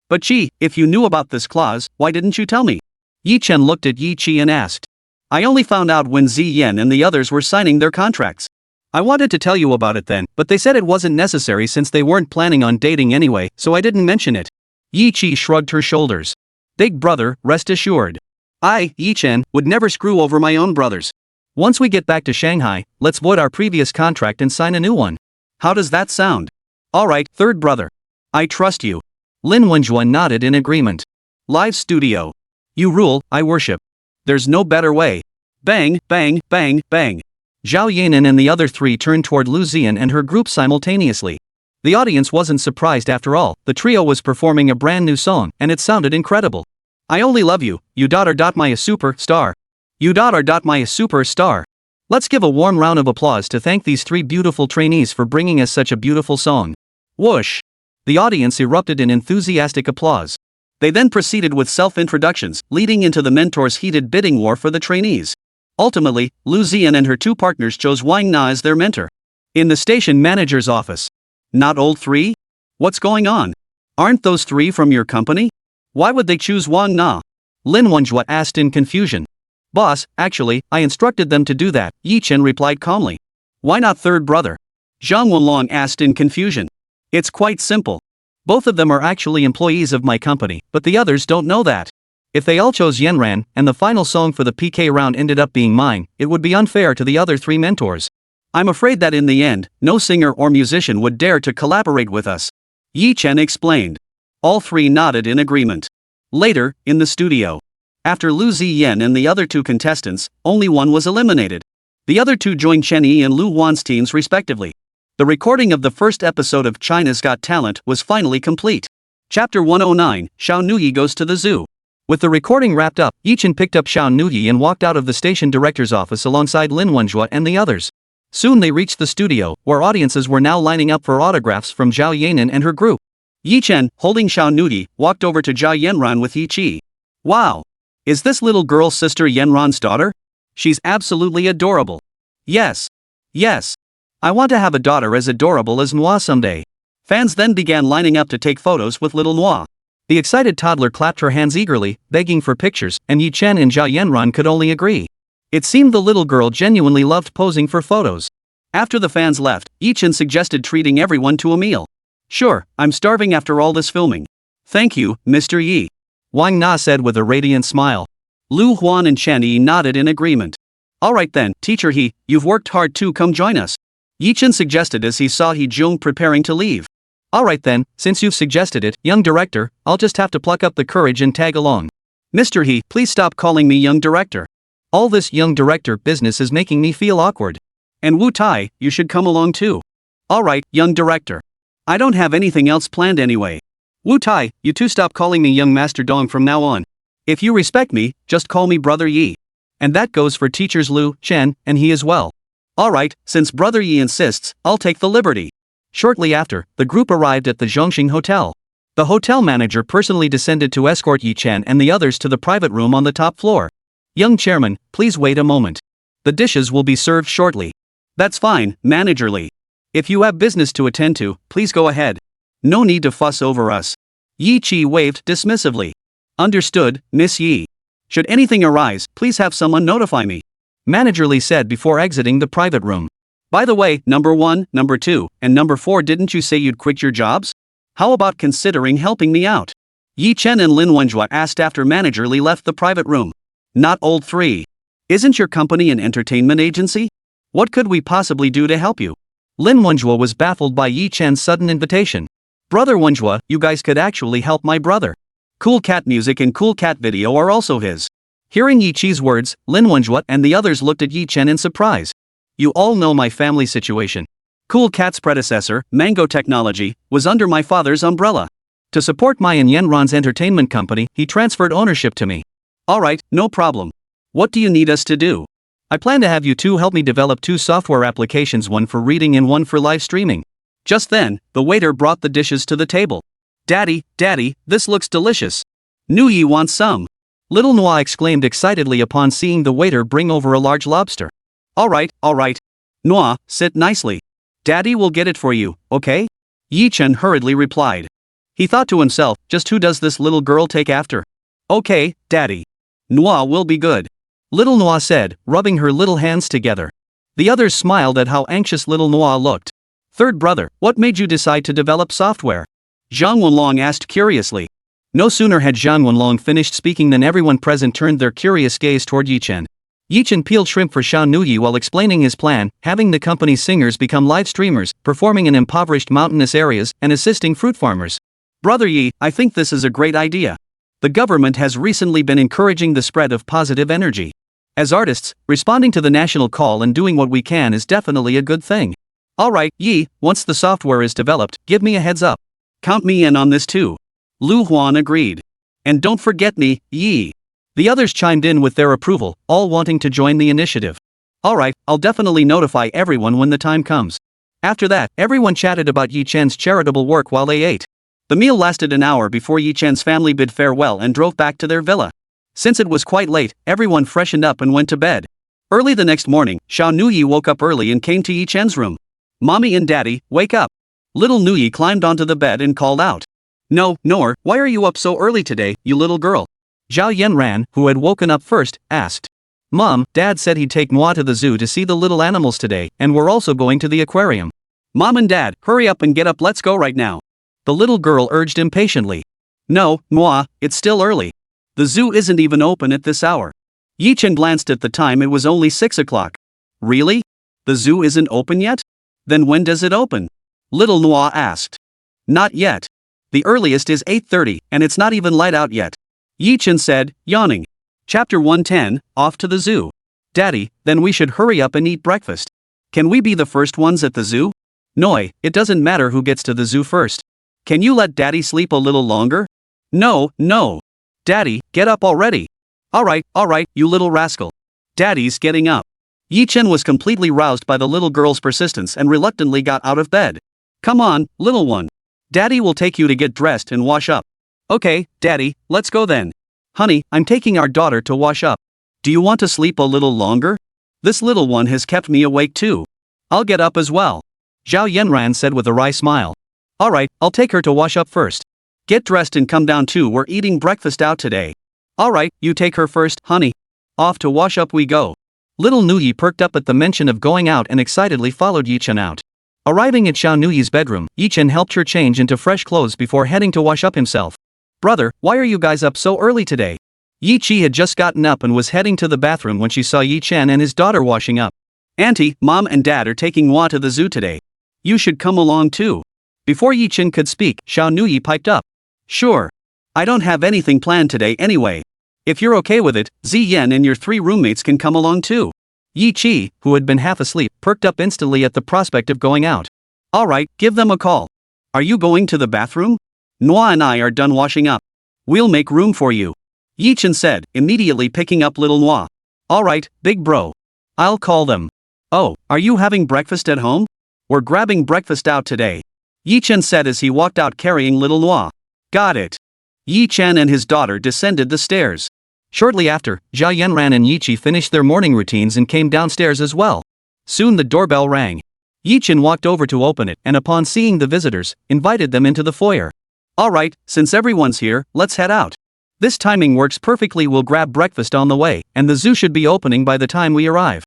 But Chi, if you knew about this clause, why didn't you tell me? Yi Chen looked at Yi Chi and asked. I only found out when Zi Yan and the others were signing their contracts. I wanted to tell you about it then, but they said it wasn't necessary since they weren't planning on dating anyway, so I didn't mention it. Yi Chi shrugged her shoulders. Big brother, rest assured. I, Yi Chen, would never screw over my own brothers. Once we get back to Shanghai, let's void our previous contract and sign a new one. How does that sound? Alright, third brother. I trust you. Lin Wenjua nodded in agreement. Live studio. You rule, I worship. There's no better way. Bang, bang, bang, bang. Zhao Yanran and the other three turned toward Lu Ziyan and her group simultaneously. The audience wasn't surprised after all, the trio was performing a brand new song, and it sounded incredible. I only love you, you daughter. My a superstar. You daughter. My a superstar. Let's give a warm round of applause to thank these three beautiful trainees for bringing us such a beautiful song. Whoosh! The audience erupted in enthusiastic applause. They then proceeded with self-introductions, leading into the mentors' heated bidding war for the trainees. Ultimately, Lu Ziyan and her two partners chose Wang Na as their mentor. In the station manager's office. Not old three? What's going on? Aren't those three from your company? Why would they choose Wang Na? Lin Wenjua asked in confusion. Boss, actually, I instructed them to do that, Yi Chen replied calmly. Why not third brother? Zhang Wanlong asked in confusion. It's quite simple. Both of them are actually employees of my company, but the others don't know that. If they all chose Yanran, and the final song for the PK round ended up being mine, it would be unfair to the other three mentors. I'm afraid that in the end, no singer or musician would dare to collaborate with us. Yi Chen explained. All three nodded in agreement. Later, in the studio. After Lu Ziyan and the other two contestants, only one was eliminated. The other two joined Chen and Lu Wan's teams respectively. The recording of the first episode of China's Got Talent was finally complete. Chapter 109, Xiao Nuoyi goes to the zoo. With the recording wrapped up, Chen picked up Xiao Nuoyi and walked out of the station director's office alongside Lin Wenjue and the others. Soon they reached the studio, where audiences were now lining up for autographs from Zhao Yanran and her group. Chen, holding Xiao Nuoyi, walked over to Zhao Yanran with Yi. Wow! Is this little girl's sister Yanran's daughter? She's absolutely adorable. Yes. I want to have a daughter as adorable as Nuoyi someday. Fans then began lining up to take photos with little Nuoyi. The excited toddler clapped her hands eagerly, begging for pictures, and Chen and Zhao Yanran could only agree. It seemed the little girl genuinely loved posing for photos. After the fans left, Chen suggested treating everyone to a meal. Sure, I'm starving after all this filming. Thank you, Mr. Yi. Wang Na said with a radiant smile. Lu Huan and Chen Yi nodded in agreement. Alright then, teacher He, you've worked hard too, come join us. Chen suggested as he saw He Jung preparing to leave. Alright then, since you've suggested it, young director, I'll just have to pluck up the courage and tag along. Mr. He, please stop calling me young director. All this young director business is making me feel awkward. And Wu Tai, you should come along too. Alright, young director. I don't have anything else planned anyway. Wu Tai, you two stop calling me young Master Dong from now on. If you respect me, just call me Brother Yi. And that goes for teachers Lu, Chen, and He as well. Alright, since Brother Yi insists, I'll take the liberty. Shortly after, the group arrived at the Zhongxing Hotel. The hotel manager personally descended to escort Chen and the others to the private room on the top floor. Young chairman, please wait a moment. The dishes will be served shortly. That's fine, Manager Li. If you have business to attend to, please go ahead. No need to fuss over us. Yi Qi waved dismissively. Understood, Miss Yi. Should anything arise, please have someone notify me. Manager Li said before exiting the private room. By the way, number 1, number 2, and number 4, didn't you say you'd quit your jobs? How about considering helping me out? Chen and Lin Wenjue asked after Manager Li left the private room. Not old 3. Isn't your company an entertainment agency? What could we possibly do to help you? Lin Wenjue was baffled by Chen's sudden invitation. Brother Wenjue, you guys could actually help my brother. Cool cat music and cool cat video are also his. Hearing Yi Qi's words, Lin Wenjue and the others looked at Chen in surprise. You all know my family situation. Cool Cat's predecessor, Mango Technology, was under my father's umbrella. To support my and Yanran's entertainment company, he transferred ownership to me. Alright, no problem. What do you need us to do? I plan to have you two help me develop 2 software applications, one for reading and one for live streaming. Just then, the waiter brought the dishes to the table. Daddy, this looks delicious. Nuoyi wants some. Little Nuoyi exclaimed excitedly upon seeing the waiter bring over a large lobster. Alright. Nuoyi, sit nicely. Daddy will get it for you, okay? Chen hurriedly replied. He thought to himself, just who does this little girl take after? Okay, Daddy. Nuoyi will be good. Little Nuoyi said, rubbing her little hands together. The others smiled at how anxious little Nuoyi looked. Third brother, what made you decide to develop software? Zhang Wenlong asked curiously. No sooner had Zhang Wenlong finished speaking than everyone present turned their curious gaze toward Chen. Chen peeled shrimp for Xiao Nuoyi while explaining his plan, having the company's singers become live streamers, performing in impoverished mountainous areas, and assisting fruit farmers. Brother Yi, I think this is a great idea. The government has recently been encouraging the spread of positive energy. As artists, responding to the national call and doing what we can is definitely a good thing. Alright, Yi, once the software is developed, give me a heads up. Count me in on this too. Lu Huan agreed. And don't forget me, Yi. The others chimed in with their approval, all wanting to join the initiative. Alright, I'll definitely notify everyone when the time comes. After that, everyone chatted about Chen's charitable work while they ate. The meal lasted an hour before Chen's family bid farewell and drove back to their villa. Since it was quite late, everyone freshened up and went to bed. Early the next morning, Xiao Nuoyi woke up early and came to Chen's room. Mommy and Daddy, wake up. Little Nuoyi climbed onto the bed and called out. No, Nor, why are you up so early today, you little girl? Zhao Yanran, who had woken up first, asked. Mom, Dad said he'd take Nuoyi to the zoo to see the little animals today, and we're also going to the aquarium. Mom and Dad, hurry up and get up, let's go right now. The little girl urged impatiently. No, Nuoyi, it's still early. The zoo isn't even open at this hour. Chen glanced at the time, it was only 6 o'clock. Really? The zoo isn't open yet? Then when does it open? Little Nuoyi asked. Not yet. The earliest is 8:30, and it's not even light out yet. Chen said, yawning. Chapter 110, Off to the Zoo. Daddy, then we should hurry up and eat breakfast. Can we be the first ones at the zoo? Nuoyi, it doesn't matter who gets to the zoo first. Can you let Daddy sleep a little longer? No, no. Daddy, get up already. Alright, you little rascal. Daddy's getting up. Chen was completely roused by the little girl's persistence and reluctantly got out of bed. Come on, little one. Daddy will take you to get dressed and wash up. Okay, Daddy, let's go then. Honey, I'm taking our daughter to wash up. Do you want to sleep a little longer? This little one has kept me awake too. I'll get up as well. Zhao Yanran said with a wry smile. Alright, I'll take her to wash up first. Get dressed and come down too, we're eating breakfast out today. Alright, you take her first, honey. Off to wash up we go. Little Nuoyi perked up at the mention of going out and excitedly followed Chen out. Arriving at Xiao Nuoyi's bedroom, Chen helped her change into fresh clothes before heading to wash up himself. Brother, why are you guys up so early today? Chi had just gotten up and was heading to the bathroom when she saw Chen and his daughter washing up. Auntie, Mom and Dad are taking Hua to the zoo today. You should come along too. Before Chen could speak, Xiao Nuoyi piped up. Sure. I don't have anything planned today anyway. If you're okay with it, Ziyan and your 3 roommates can come along too. Chi, who had been half asleep, perked up instantly at the prospect of going out. Alright, give them a call. Are you going to the bathroom? Nuoyi and I are done washing up. We'll make room for you. Chen said, immediately picking up little Nuoyi. Alright, big bro. I'll call them. Oh, are you having breakfast at home? We're grabbing breakfast out today. Chen said as he walked out carrying little Nuoyi. Got it. Chen and his daughter descended the stairs. Shortly after, Zhao Yanran and Chi finished their morning routines and came downstairs as well. Soon the doorbell rang. Chen walked over to open it and upon seeing the visitors, invited them into the foyer. Alright, since everyone's here, let's head out. This timing works perfectly, we'll grab breakfast on the way, and the zoo should be opening by the time we arrive.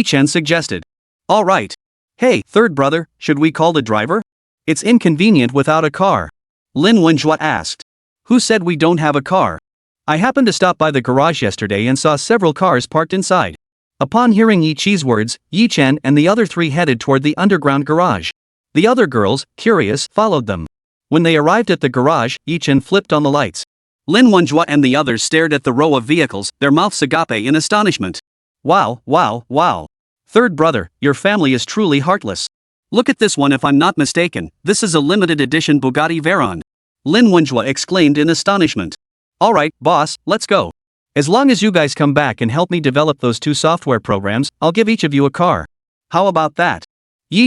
Chen suggested. Alright. Hey, third brother, should we call the driver? It's inconvenient without a car. Lin Wenjua asked. Who said we don't have a car? I happened to stop by the garage yesterday and saw several cars parked inside. Upon hearing Chi's words, Chen and the other 3 headed toward the underground garage. The other girls, curious, followed them. When they arrived at the garage, Chen flipped on the lights. Lin Wenjua and the others stared at the row of vehicles, their mouths agape in astonishment. Wow, wow, wow. Third brother, your family is truly heartless. Look at this one, if I'm not mistaken, this is a limited edition Bugatti Veyron. Lin Wenjua exclaimed in astonishment. Alright, boss, let's go. As long as you guys come back and help me develop those 2 software programs, I'll give each of you a car. How about that?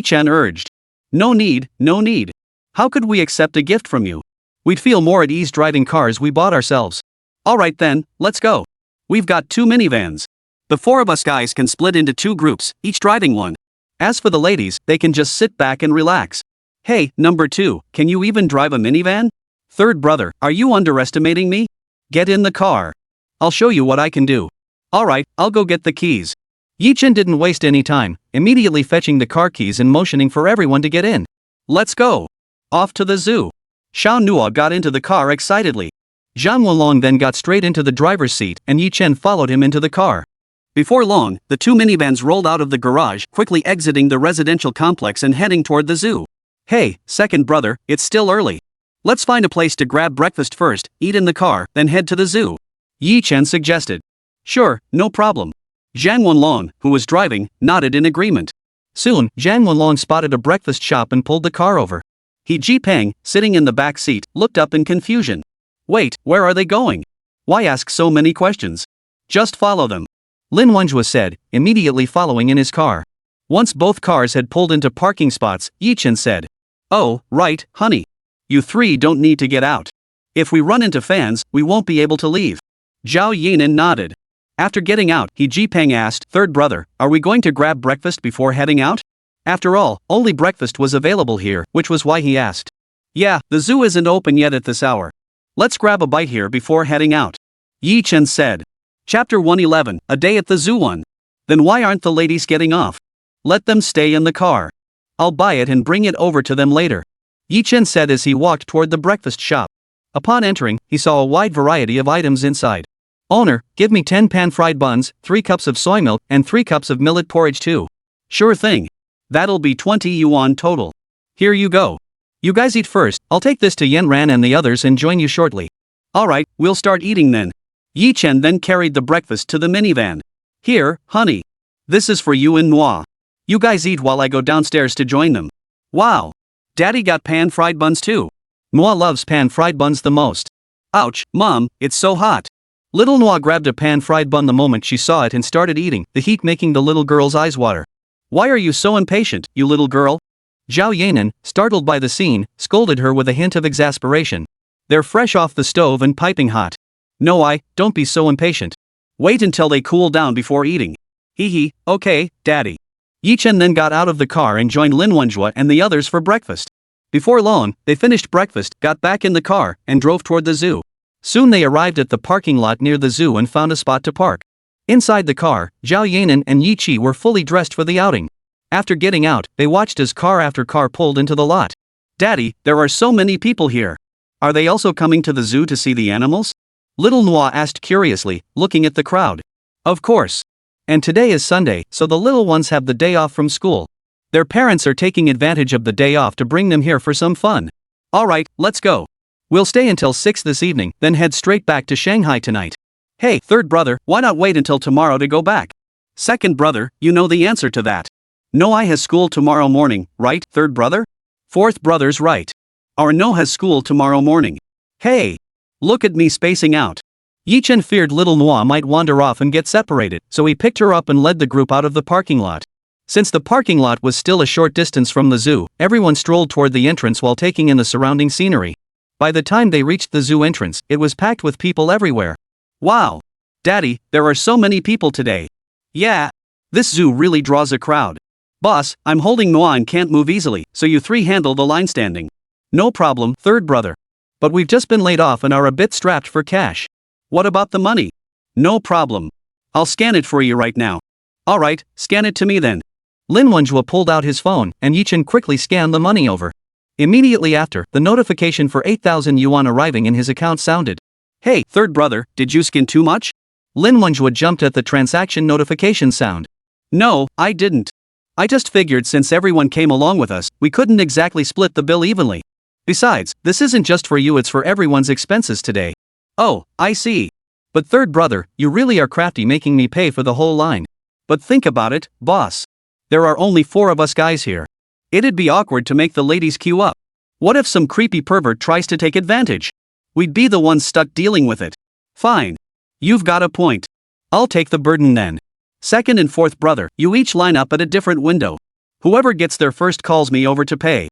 Chen urged. No need, no need. How could we accept a gift from you? We'd feel more at ease driving cars we bought ourselves. Alright then, let's go. We've got 2 minivans. The 4 of us guys can split into 2 groups, each driving one. As for the ladies, they can just sit back and relax. Hey, number 2, can you even drive a minivan? Third brother, are you underestimating me? Get in the car. I'll show you what I can do. Alright, I'll go get the keys. Chen didn't waste any time, immediately fetching the car keys and motioning for everyone to get in. Let's go. Off to the zoo. Xiao Nuoyi got into the car excitedly. Zhang Wulong then got straight into the driver's seat and Chen followed him into the car. Before long, the 2 minivans rolled out of the garage, quickly exiting the residential complex and heading toward the zoo. Hey, second brother, it's still early. Let's find a place to grab breakfast first, eat in the car, then head to the zoo. Chen suggested. Sure, no problem. Zhang Wulong, who was driving, nodded in agreement. Soon, Zhang Wulong spotted a breakfast shop and pulled the car over. Ji Peng, sitting in the back seat, looked up in confusion. Wait, where are they going? Why ask so many questions? Just follow them. Lin Wenjua said, immediately following in his car. Once both cars had pulled into parking spots, Chen said. Oh, right, honey. You 3 don't need to get out. If we run into fans, we won't be able to leave. Zhao Yanran nodded. After getting out, Ji Peng asked, third brother, are we going to grab breakfast before heading out? After all, only breakfast was available here, which was why he asked. Yeah, the zoo isn't open yet at this hour. Let's grab a bite here before heading out. Chen said. Chapter 111, A Day at the Zoo 1. Then why aren't the ladies getting off? Let them stay in the car. I'll buy it and bring it over to them later. Chen said as he walked toward the breakfast shop. Upon entering, he saw a wide variety of items inside. Owner, give me 10 pan-fried buns, 3 cups of soy milk, and 3 cups of millet porridge too. Sure thing. That'll be 20 yuan total. Here you go. You guys eat first, I'll take this to Yanran and the others and join you shortly. Alright, we'll start eating then. Chen then carried the breakfast to the minivan. Here, honey. This is for you and Nuoyi. You guys eat while I go downstairs to join them. Wow. Daddy got pan-fried buns too. Nuoyi loves pan-fried buns the most. Ouch, Mom, it's so hot. Little Nuoyi grabbed a pan-fried bun the moment she saw it and started eating, the heat making the little girl's eyes water. Why are you so impatient, you little girl? Zhao Yanran, startled by the scene, scolded her with a hint of exasperation. They're fresh off the stove and piping hot. Nuoyi, don't be so impatient. Wait until they cool down before eating. Hee, okay, Daddy. Chen then got out of the car and joined Lin Wenjue and the others for breakfast. Before long, they finished breakfast, got back in the car, and drove toward the zoo. Soon they arrived at the parking lot near the zoo and found a spot to park. Inside the car, Zhao Yanran and Yi were fully dressed for the outing. After getting out, they watched as car after car pulled into the lot. Daddy, there are so many people here. Are they also coming to the zoo to see the animals? Little Nuoyi asked curiously, looking at the crowd. Of course. And today is Sunday, so the little ones have the day off from school. Their parents are taking advantage of the day off to bring them here for some fun. Alright, let's go. We'll stay until 6 this evening, then head straight back to Shanghai tonight. Hey, third brother, why not wait until tomorrow to go back? Second brother, you know the answer to that. Nuoyi has school tomorrow morning, right, third brother? Fourth brother's right. Our No has school tomorrow morning. Hey! Look at me spacing out. Chen feared little Nuoyi might wander off and get separated, so he picked her up and led the group out of the parking lot. Since the parking lot was still a short distance from the zoo, everyone strolled toward the entrance while taking in the surrounding scenery. By the time they reached the zoo entrance, it was packed with people everywhere. Wow! Daddy, there are so many people today. Yeah. This zoo really draws a crowd. Boss, I'm holding Nuoyi and can't move easily, so you three handle the line standing. No problem, third brother. But we've just been laid off and are a bit strapped for cash. What about the money? No problem. I'll scan it for you right now. Alright, scan it to me then. Lin Wenjue pulled out his phone, and Chen quickly scanned the money over. Immediately after, the notification for 8,000 yuan arriving in his account sounded. Hey, third brother, did you skin too much? Lin Wenjue jumped at the transaction notification sound. No, I didn't. I just figured since everyone came along with us, we couldn't exactly split the bill evenly. Besides, this isn't just for you, it's for everyone's expenses today. Oh, I see. But third brother, you really are crafty making me pay for the whole line. But think about it, boss. There are only 4 of us guys here. It'd be awkward to make the ladies queue up. What if some creepy pervert tries to take advantage? We'd be the ones stuck dealing with it. Fine. You've got a point. I'll take the burden then. Second and fourth brother, you each line up at a different window. Whoever gets there first calls me over to pay.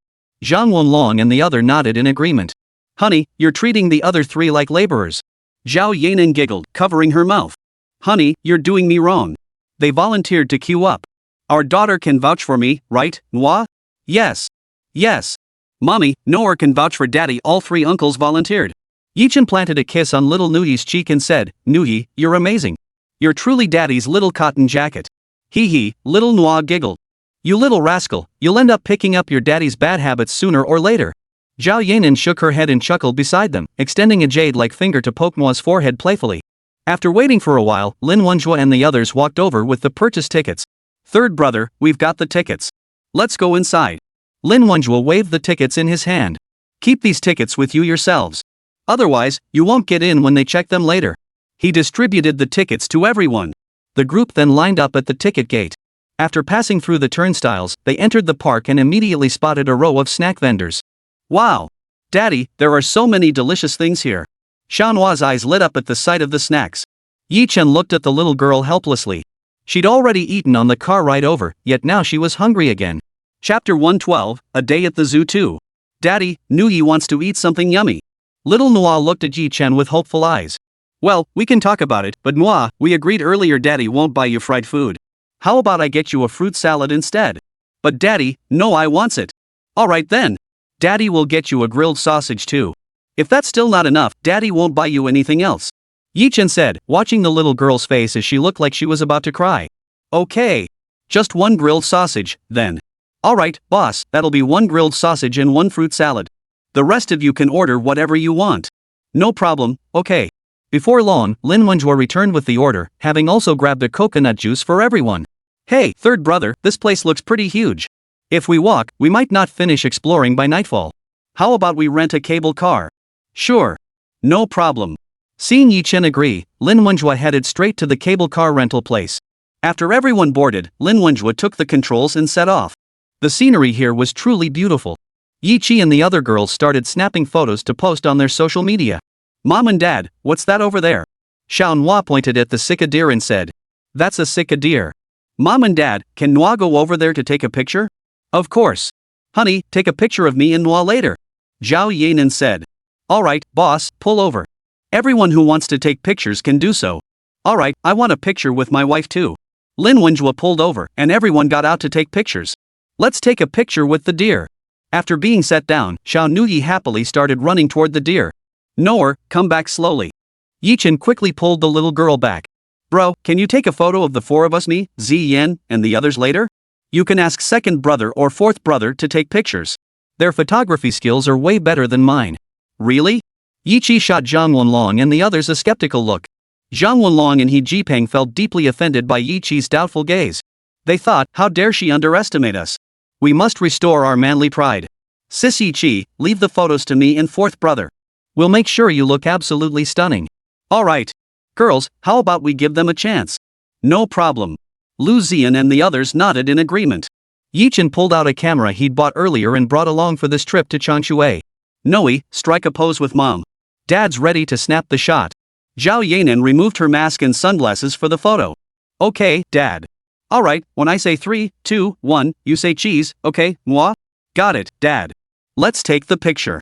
Zhang Wanlong and the other nodded in agreement. Honey, you're treating the other 3 like laborers. Zhao Yanran giggled, covering her mouth. Honey, you're doing me wrong. They volunteered to queue up. Our daughter can vouch for me, right, Nuoyi? Yes. Yes. Mommy, Noah can vouch for Daddy. All 3 uncles volunteered. Chen planted a kiss on little Nuoyi's cheek and said, Nuoyi, you're amazing. You're truly Daddy's little cotton jacket. Hee, little Nuoyi giggled. You little rascal, you'll end up picking up your daddy's bad habits sooner or later. Zhao Yanran shook her head and chuckled beside them, extending a jade-like finger to poke Nuoyi's forehead playfully. After waiting for a while, Lin Wenjue and the others walked over with the purchase tickets. Third brother, we've got the tickets. Let's go inside. Lin Wenjue waved the tickets in his hand. Keep these tickets with you yourselves. Otherwise, you won't get in when they check them later. He distributed the tickets to everyone. The group then lined up at the ticket gate. After passing through the turnstiles, they entered the park and immediately spotted a row of snack vendors. Wow! Daddy, there are so many delicious things here. Shanhua's eyes lit up at the sight of the snacks. Chen looked at the little girl helplessly. She'd already eaten on the car ride over, yet now she was hungry again. Chapter 112, A Day at the Zoo 2. Daddy, Nuoyi wants to eat something yummy. Little Nuoyi looked at Chen with hopeful eyes. Well, we can talk about it, but Nuoyi, we agreed earlier Daddy won't buy you fried food. How about I get you a fruit salad instead? But Daddy, Nuoyi wants it. Alright then. Daddy will get you a grilled sausage too. If that's still not enough, Daddy won't buy you anything else. Chen said, watching the little girl's face as she looked like she was about to cry. Okay. Just 1 grilled sausage, then. Alright, boss, that'll be 1 grilled sausage and 1 fruit salad. The rest of you can order whatever you want. No problem, okay. Before long, Lin Wenjue returned with the order, having also grabbed a coconut juice for everyone. Hey, third brother, this place looks pretty huge. If we walk, we might not finish exploring by nightfall. How about we rent a cable car? Sure. No problem. Seeing Chen agree, Lin Wenjue headed straight to the cable car rental place. After everyone boarded, Lin Wenjue took the controls and set off. The scenery here was truly beautiful. Yi Chi and the other girls started snapping photos to post on their social media. Mom and Dad, what's that over there? Xiao Nuo pointed at the Sika deer and said, "That's a Sika deer." Mom and Dad, can Nuo go over there to take a picture? Of course. Honey, take a picture of me and Nuo later. Zhao Yanran said. Alright, boss, pull over. Everyone who wants to take pictures can do so. Alright, I want a picture with my wife too. Lin Wenjua pulled over and everyone got out to take pictures. Let's take a picture with the deer. After being set down, Xiao Nuoyi happily started running toward the deer. Noer, come back slowly. Yi Chen quickly pulled the little girl back. Bro, can you take a photo of the four of us, me, Ziyan, and the others later? You can ask second brother or fourth brother to take pictures. Their photography skills are way better than mine. Really? Yi Chi shot Zhang Wenlong and the others a skeptical look. Zhang Wenlong and He Jipeng felt deeply offended by Yi Chi's doubtful gaze. They thought, how dare she underestimate us? We must restore our manly pride. Sis Yi Chi, leave the photos to me and fourth brother. We'll make sure you look absolutely stunning. Alright. Girls, how about we give them a chance? No problem. Lu Ziyan and the others nodded in agreement. Yi Chen pulled out a camera he'd bought earlier and brought along for this trip to Changshui. Nuoyi, strike a pose with Mom. Dad's ready to snap the shot. Zhao Yanran removed her mask and sunglasses for the photo. Okay, Dad. Alright, when I say 3, 2, 1, you say cheese, okay, moi? Got it, Dad. Let's take the picture.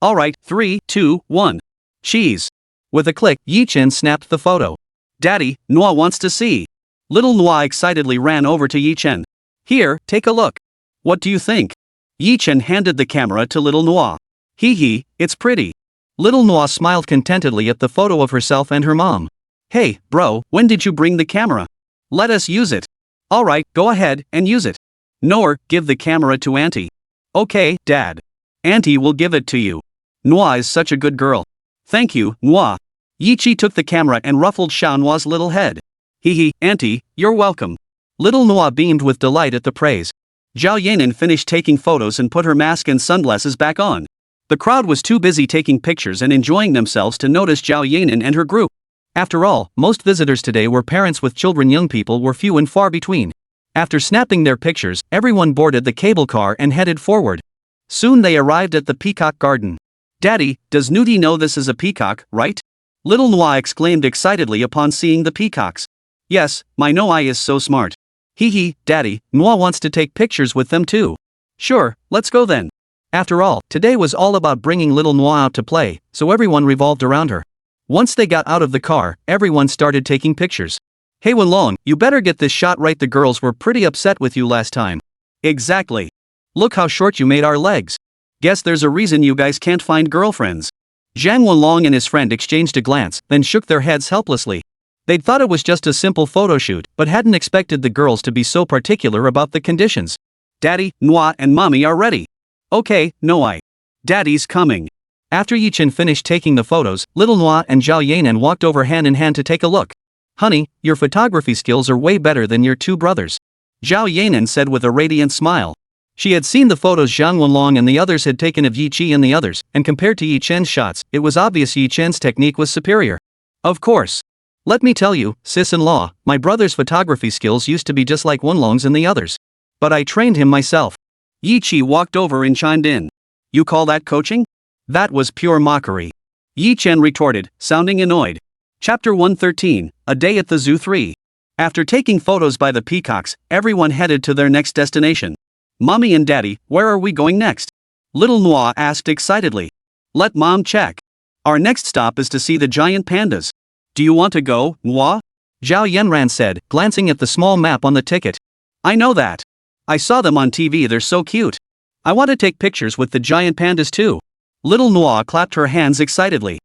Alright, 3, 2, 1. Cheese. With a click, Yi Chen snapped the photo. Daddy, Nuo wants to see. Little Nuo excitedly ran over to Yi Chen. Here, take a look. What do you think? Yi Chen handed the camera to little Nuo. Hee hee, it's pretty. Little Nuo smiled contentedly at the photo of herself and her mom. Hey, bro, when did you bring the camera? Let us use it. Alright, go ahead and use it. Noer, give the camera to Auntie. Okay, Dad. Auntie will give it to you. Nuo is such a good girl. Thank you, Nuo. Yi Chi took the camera and ruffled Xiao Nuo's little head. Hee hee, Auntie, you're welcome. Little Nuo beamed with delight at the praise. Zhao Yanran finished taking photos and put her mask and sunglasses back on. The crowd was too busy taking pictures and enjoying themselves to notice Zhao Yanran and her group. After all, most visitors today were parents with children. Young people were few and far between. After snapping their pictures, everyone boarded the cable car and headed forward. Soon they arrived at the peacock garden. Daddy, does Nudie know this is a peacock, right? Little Nuo exclaimed excitedly upon seeing the peacocks. Yes, my Nuoyi is so smart. Hee hee, Daddy, Nuo wants to take pictures with them too. Sure, let's go then. After all, today was all about bringing little Nuo out to play, so everyone revolved around her. Once they got out of the car, everyone started taking pictures. Hey Wenlong, you better get this shot right. The girls were pretty upset with you last time. Exactly. Look how short you made our legs. Guess there's a reason you guys can't find girlfriends. Zhang Wenlong and his friend exchanged a glance, then shook their heads helplessly. They'd thought it was just a simple photo shoot, but hadn't expected the girls to be so particular about the conditions. Daddy, Nuo and Mommy are ready. Okay, Nuoyi. Daddy's coming. After Yi Chen finished taking the photos, little Nuo and Zhao Yanran walked over hand in hand to take a look. Honey, your photography skills are way better than your two brothers. Zhao Yanran said with a radiant smile. She had seen the photos Zhang Wenlong and the others had taken of Yi Chi and the others, and compared to Yi Chen's shots, it was obvious Yi Chen's technique was superior. Of course. Let me tell you, sis-in-law, my brother's photography skills used to be just like Wenlong's and the others. But I trained him myself. Yi Chi walked over and chimed in. You call that coaching? That was pure mockery. Yi Chen retorted, sounding annoyed. Chapter 113, A Day at the Zoo 3. After taking photos by the peacocks, everyone headed to their next destination. Mommy and Daddy, where are we going next? Little Nuo asked excitedly. Let Mom check. Our next stop is to see the giant pandas. Do you want to go, Nuo? Zhao Yanran said, glancing at the small map on the ticket. I know that. I saw them on TV. They're so cute. I want to take pictures with the giant pandas too. Little Nuo clapped her hands excitedly.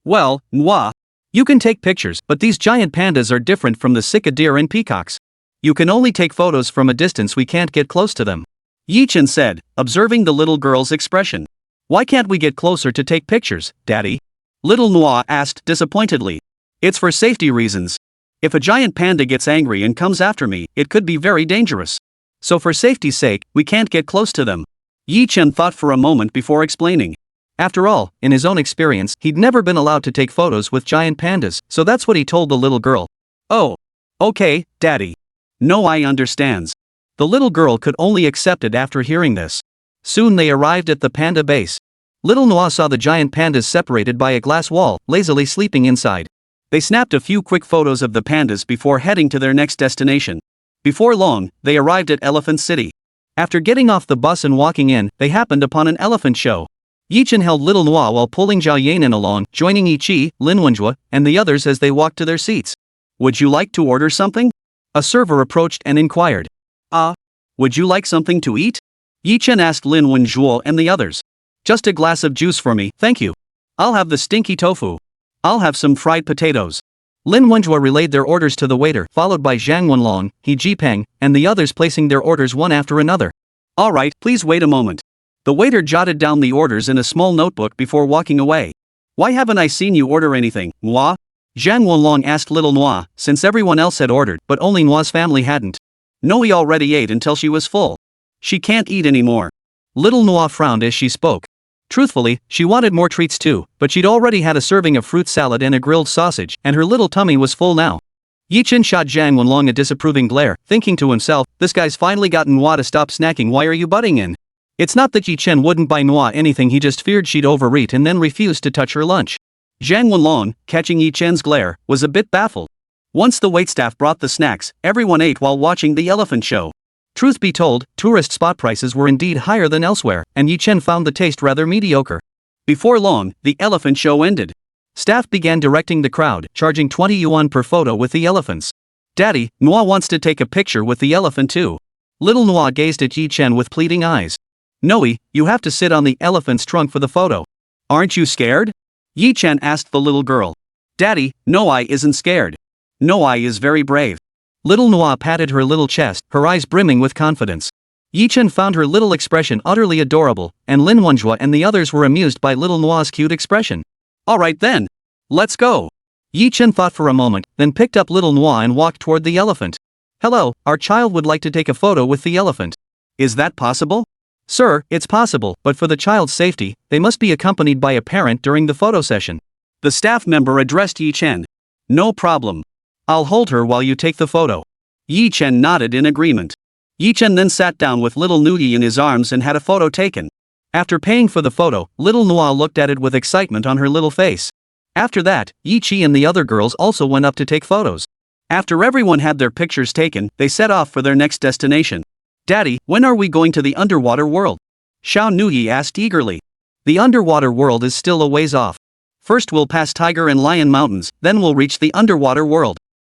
Well, Nuo, you can take pictures, but these giant pandas are different from the Sika deer and peacocks. You can only take photos from a distance. We can't get close to them. Yi Chen said, observing the little girl's expression. Why can't we get closer to take pictures, Daddy? Little Nuo asked disappointedly. It's for safety reasons. If a giant panda gets angry and comes after me, it could be very dangerous. So for safety's sake, we can't get close to them. Yi Chen thought for a moment before explaining. After all, in his own experience, he'd never been allowed to take photos with giant pandas, so that's what he told the little girl. Oh. Okay, Daddy. Nuoyi understands. The little girl could only accept it after hearing this. Soon they arrived at the panda base. Little Nuoyi saw the giant pandas separated by a glass wall, lazily sleeping inside. They snapped a few quick photos of the pandas before heading to their next destination. Before long, they arrived at Elephant City. After getting off the bus and walking in, they happened upon an elephant show. Chen held Little Nuoyi while pulling Zhao Yanran along, joining Chi, Linwenjua, and the others as they walked to their seats. Would you like to order something? A server approached and inquired. Would you like something to eat? Chen asked Linwenjua and the others. Just a glass of juice for me, thank you. I'll have the stinky tofu. I'll have some fried potatoes. Linwenjua relayed their orders to the waiter, followed by Zhang Wenlong, He Jipeng, and the others placing their orders one after another. Alright, please wait a moment. The waiter jotted down the orders in a small notebook before walking away. Why haven't I seen you order anything, Nuoyi? Zhang Wenlong asked Little Nuoyi, since everyone else had ordered but only Nuoyi's family hadn't. Nuoyi already ate until she was full. She can't eat anymore. Little Nuoyi frowned as she spoke. Truthfully, she wanted more treats too, but she'd already had a serving of fruit salad and a grilled sausage, and her little tummy was full now. Chen shot Zhang Wenlong a disapproving glare, thinking to himself, this guy's finally gotten Nuoyi to stop snacking, why are you butting in? It's not that Chen wouldn't buy Nuoyi anything, he just feared she'd overeat and then refused to touch her lunch. Zhang Wenlong, catching Chen's glare, was a bit baffled. Once the waitstaff brought the snacks, everyone ate while watching the elephant show. Truth be told, tourist spot prices were indeed higher than elsewhere, and Chen found the taste rather mediocre. Before long, the elephant show ended. Staff began directing the crowd, charging 20 yuan per photo with the elephants. Daddy, Nuoyi wants to take a picture with the elephant too. Little Nuoyi gazed at Chen with pleading eyes. Nuoyi, you have to sit on the elephant's trunk for the photo. Aren't you scared? Chen asked the little girl. Daddy, Nuoyi isn't scared. Nuoyi is very brave. Little Nuoyi patted her little chest, her eyes brimming with confidence. Chen found her little expression utterly adorable, and Linwenjua and the others were amused by Little Nuoyi's cute expression. Alright then. Let's go. Chen thought for a moment, then picked up Little Nuoyi and walked toward the elephant. Hello, our child would like to take a photo with the elephant. Is that possible? Sir, it's possible, but for the child's safety, they must be accompanied by a parent during the photo session. The staff member addressed Chen. No problem. I'll hold her while you take the photo. Chen nodded in agreement. Chen then sat down with little Nuoyi in his arms and had a photo taken. After paying for the photo, Little Nuoyi looked at it with excitement on her little face. After that, Chi and the other girls also went up to take photos. After everyone had their pictures taken, they set off for their next destination. Daddy, when are we going to the underwater world? Xiao Nuoyi asked eagerly. The underwater world is still a ways off. First we'll pass Tiger and Lion Mountains, then we'll reach the underwater world.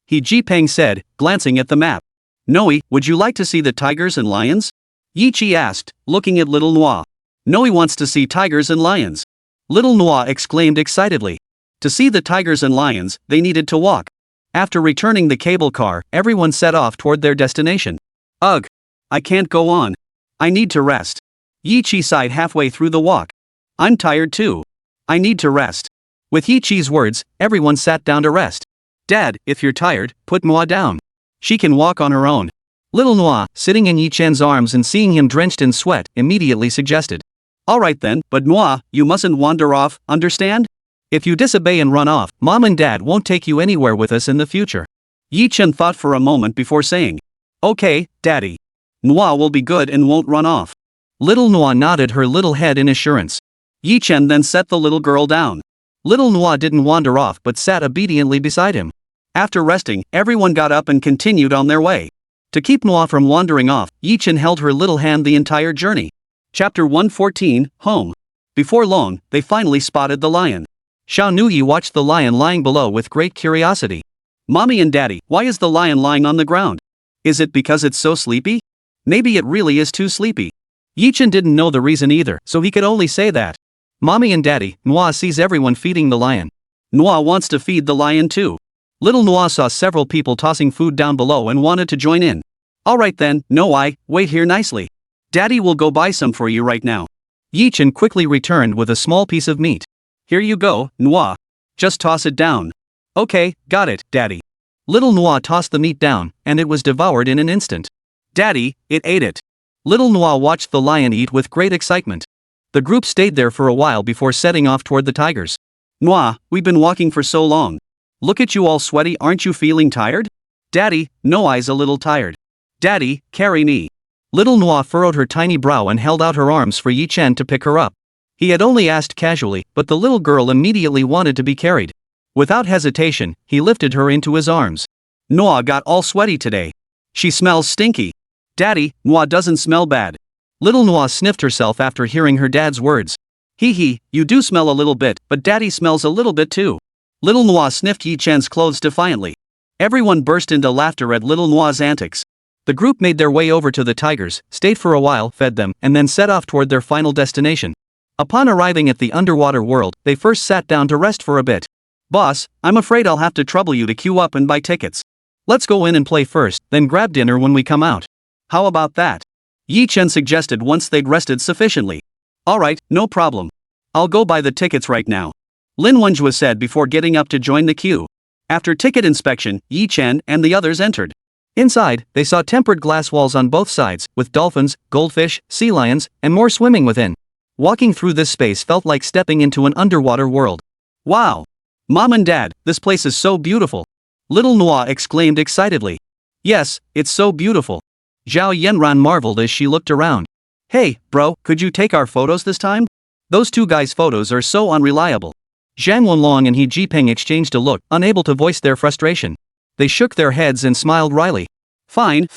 He Jipeng said, glancing at the map. Nuoyi, would you like to see the tigers and lions? Chi asked, looking at Little Nuoyi. Nuoyi wants to see tigers and lions. Little Nuoyi exclaimed excitedly. To see the tigers and lions, they needed to walk. After returning the cable car, everyone set off toward their destination. Ugh! I can't go on. I need to rest. Chi sighed halfway through the walk. I'm tired too. I need to rest. With Chi's words, everyone sat down to rest. Dad, if you're tired, put Nuoyi down. She can walk on her own. Little Nuoyi, sitting in Chen's arms and seeing him drenched in sweat, immediately suggested. Alright then, but Nuoyi, you mustn't wander off, understand? If you disobey and run off, Mom and Dad won't take you anywhere with us in the future. Chen thought for a moment before saying. Okay, Daddy. Nuoyi will be good and won't run off. Little Nuoyi nodded her little head in assurance. Chen then set the little girl down. Little Nuoyi didn't wander off but sat obediently beside him. After resting, everyone got up and continued on their way. To keep Nuoyi from wandering off, Chen held her little hand the entire journey. Chapter 114, Home. Before long, they finally spotted the lion. Xiao Nuoyi watched the lion lying below with great curiosity. Mommy and Daddy, why is the lion lying on the ground? Is it because it's so sleepy? Maybe it really is too sleepy. Chen didn't know the reason either, so he could only say that. Mommy and Daddy, Nuoyi sees everyone feeding the lion. Nuoyi wants to feed the lion too. Little Nuoyi saw several people tossing food down below and wanted to join in. Alright then, Nuoyi, wait here nicely. Daddy will go buy some for you right now. Chen quickly returned with a small piece of meat. Here you go, Nuoyi. Just toss it down. Okay, got it, Daddy. Little Nuoyi tossed the meat down, and it was devoured in an instant. Daddy, it ate it. Little Nuoyi watched the lion eat with great excitement. The group stayed there for a while before setting off toward the tigers. Nuoyi, we've been walking for so long. Look at you all sweaty, aren't you feeling tired? Daddy, Nuoyi's a little tired. Daddy, carry me. Little Nuoyi furrowed her tiny brow and held out her arms for Yi Chen to pick her up. He had only asked casually, but the little girl immediately wanted to be carried. Without hesitation, he lifted her into his arms. Nuoyi got all sweaty today. She smells stinky. Daddy, Nuoyi doesn't smell bad. Little Nuoyi sniffed herself after hearing her dad's words. Hee, you do smell a little bit, but Daddy smells a little bit too. Little Nuoyi sniffed Yi Chen's clothes defiantly. Everyone burst into laughter at Little Nuoyi's antics. The group made their way over to the tigers, stayed for a while, fed them, and then set off toward their final destination. Upon arriving at the underwater world, they first sat down to rest for a bit. Boss, I'm afraid I'll have to trouble you to queue up and buy tickets. Let's go in and play first, then grab dinner when we come out. How about that? Yi Chen suggested once they'd rested sufficiently. Alright, no problem. I'll go buy the tickets right now. Lin Wenjue said before getting up to join the queue. After ticket inspection, Yi Chen and the others entered. Inside, they saw tempered glass walls on both sides, with dolphins, goldfish, sea lions, and more swimming within. Walking through this space felt like stepping into an underwater world. Wow! Mom and Dad, this place is so beautiful! Little Nuoyi exclaimed excitedly. Yes, it's so beautiful. Zhao Yanran marveled as she looked around. Hey, bro, could you take our photos this time? Those two guys' photos are so unreliable. Zhang Wenlong and He Jipeng exchanged a look, unable to voice their frustration. They shook their heads and smiled wryly. Fine.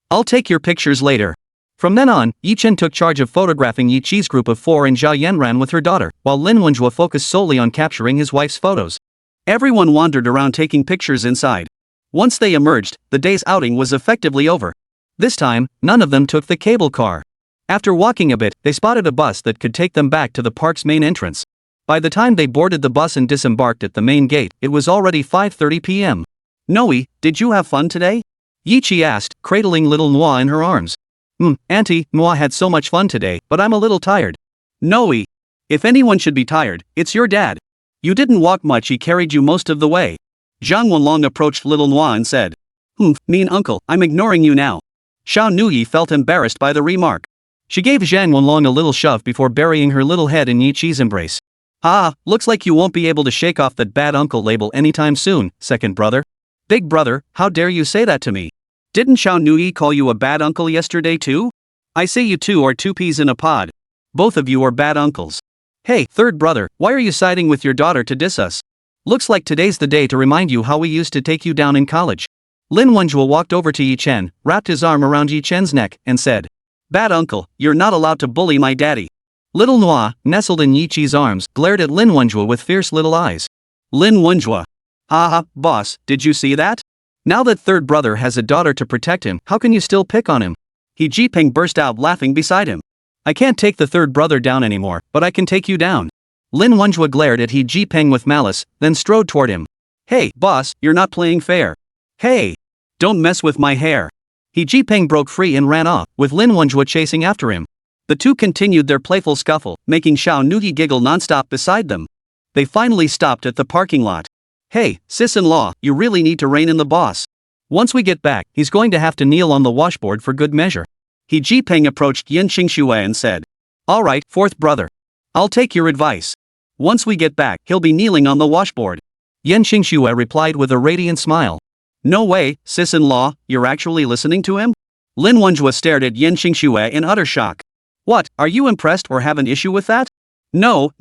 I'll take your pictures later. From then on, Yi Chen took charge of photographing Yi Chi's group of 4 and Zhao Yanran with her daughter, while Lin Wenjue focused solely on capturing his wife's photos. Everyone wandered around taking pictures inside. Once they emerged, the day's outing was effectively over. This time, none of them took the cable car. After walking a bit, they spotted a bus that could take them back to the park's main entrance. By the time they boarded the bus and disembarked at the main gate, it was already 5:30 p.m. Nuoyi, did you have fun today? Yi Chi asked, cradling little Nuoyi in her arms. Auntie, Nuoyi had so much fun today, but I'm a little tired. Nuoyi, if anyone should be tired, it's your dad. You didn't walk much, he carried you most of the way. Zhang Wenlong approached little Nuoyi and said. Mean uncle, I'm ignoring you now. Xiao Nuoyi felt embarrassed by the remark. She gave Zhang Wenlong a little shove before burying her little head in Yi Chi's embrace. Looks like you won't be able to shake off that bad uncle label anytime soon, second brother. Big brother, how dare you say that to me? Didn't Xiao Nuoyi call you a bad uncle yesterday too? I say you two are two peas in a pod. Both of you are bad uncles. Hey, third brother, why are you siding with your daughter to diss us? Looks like today's the day to remind you how we used to take you down in college. Lin Wenjue walked over to Yi Chen, wrapped his arm around Yi Chen's neck, and said. Bad uncle, you're not allowed to bully my daddy. Little Nuoyi, nestled in Yi Chi's arms, glared at Lin Wenjue with fierce little eyes. Lin Wenjue. Boss, did you see that? Now that third brother has a daughter to protect him, how can you still pick on him? He Jipeng burst out laughing beside him. I can't take the third brother down anymore, but I can take you down. Lin Wenjue glared at He Jipeng with malice, then strode toward him. Hey, boss, you're not playing fair. Hey! Don't mess with my hair. He Jipeng broke free and ran off, with Lin Wenjue chasing after him. The two continued their playful scuffle, making Xiao Nuoyi giggle nonstop beside them. They finally stopped at the parking lot. Hey, sis-in-law, you really need to rein in the boss. Once we get back, he's going to have to kneel on the washboard for good measure. He Jipeng approached Yin Xingxue and said. Alright, fourth brother. I'll take your advice. Once we get back, he'll be kneeling on the washboard. Yin Xingxue replied with a radiant smile. No way, sis-in-law, you're actually listening to him? Lin Wenjue stared at Yin Xingxue in utter shock. What, are you impressed or have an issue with that? No.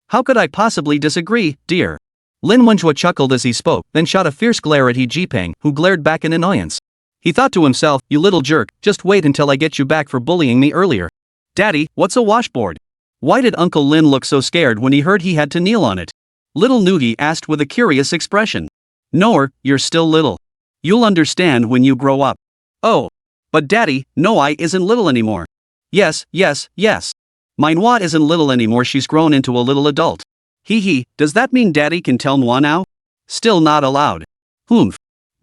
How could I possibly disagree, dear? Lin Wenjue chuckled as he spoke, then shot a fierce glare at He Jipeng, who glared back in annoyance. He thought to himself, you little jerk, just wait until I get you back for bullying me earlier. Daddy, what's a washboard? Why did Uncle Lin look so scared when he heard he had to kneel on it? Little Nuoyi asked with a curious expression. Noer, you're still little. You'll understand when you grow up. Oh. But Daddy, Nuoyi isn't little anymore. Yes. Manhwa isn't little anymore, she's grown into a little adult. Does that mean Daddy can tell Nuoyi now? Still not allowed.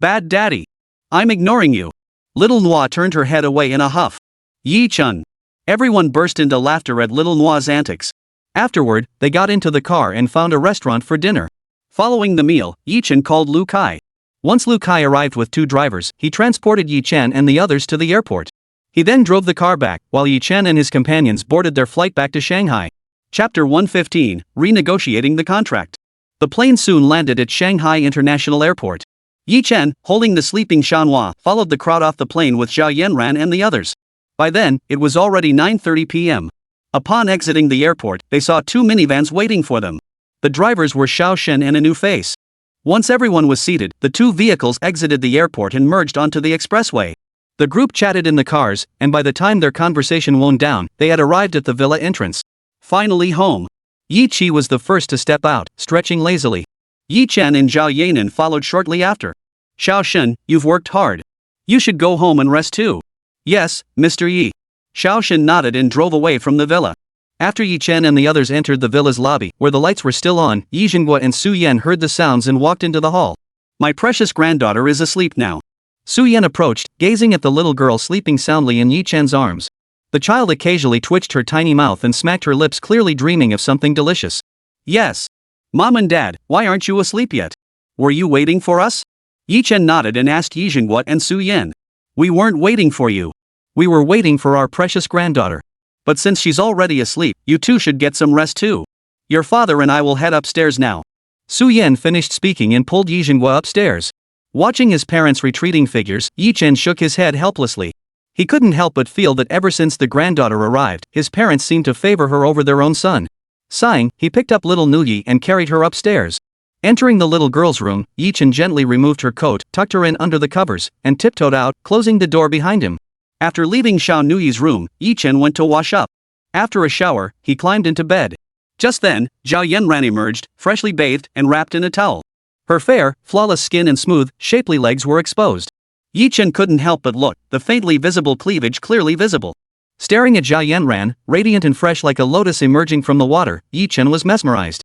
Bad Daddy. I'm ignoring you. Little Nuoyi turned her head away in a huff. Yi Chen. Everyone burst into laughter at little Nuoyi's antics. Afterward, they got into the car and found a restaurant for dinner. Following the meal, Yi Chen called Lu Kai. Once Lu Kai arrived with 2 drivers, he transported Yi Chen and the others to the airport. He then drove the car back, while Yi Chen and his companions boarded their flight back to Shanghai. Chapter 115, Renegotiating the Contract. The plane soon landed at Shanghai International Airport. Yi Chen, holding the sleeping Shanhua, followed the crowd off the plane with Zhao Yanran and the others. By then, it was already 9:30 p.m. Upon exiting the airport, they saw two minivans waiting for them. The drivers were Xiao Shen and a new face. Once everyone was seated, the two vehicles exited the airport and merged onto the expressway. The group chatted in the cars, and by the time their conversation wound down, they had arrived at the villa entrance. Finally home. Yi Qi was the first to step out, stretching lazily. Yi Chen and Zhao Yanran followed shortly after. Xiao Shen, you've worked hard. You should go home and rest too. Yes, Mr. Yi. Xiao Shen nodded and drove away from the villa. After Yi Chen and the others entered the villa's lobby, where the lights were still on, Yi Jinghua and Su Yan heard the sounds and walked into the hall. My precious granddaughter is asleep now. Su Yan approached, gazing at the little girl sleeping soundly in Yi Chen's arms. The child occasionally twitched her tiny mouth and smacked her lips, clearly dreaming of something delicious. Yes. Mom and Dad, why aren't you asleep yet? Were you waiting for us? Yi Chen nodded and asked Yi Jinghua and Su Yan. We weren't waiting for you. We were waiting for our precious granddaughter. But since she's already asleep, you two should get some rest too. Your father and I will head upstairs now. Su Yan finished speaking and pulled Yi Jinghua upstairs. Watching his parents' retreating figures, Yi Chen shook his head helplessly. He couldn't help but feel that ever since the granddaughter arrived, his parents seemed to favor her over their own son. Sighing, he picked up little Nuoyi and carried her upstairs. Entering the little girl's room, Yi Chen gently removed her coat, tucked her in under the covers, and tiptoed out, closing the door behind him. After leaving Xiao Nuoyi's room, Yi Chen went to wash up. After a shower, he climbed into bed. Just then, Zhao Yanran emerged, freshly bathed and wrapped in a towel. Her fair, flawless skin and smooth, shapely legs were exposed. Yi Chen couldn't help but look, the faintly visible cleavage clearly visible. Staring at Zhao Yanran, radiant and fresh like a lotus emerging from the water, Yi Chen was mesmerized.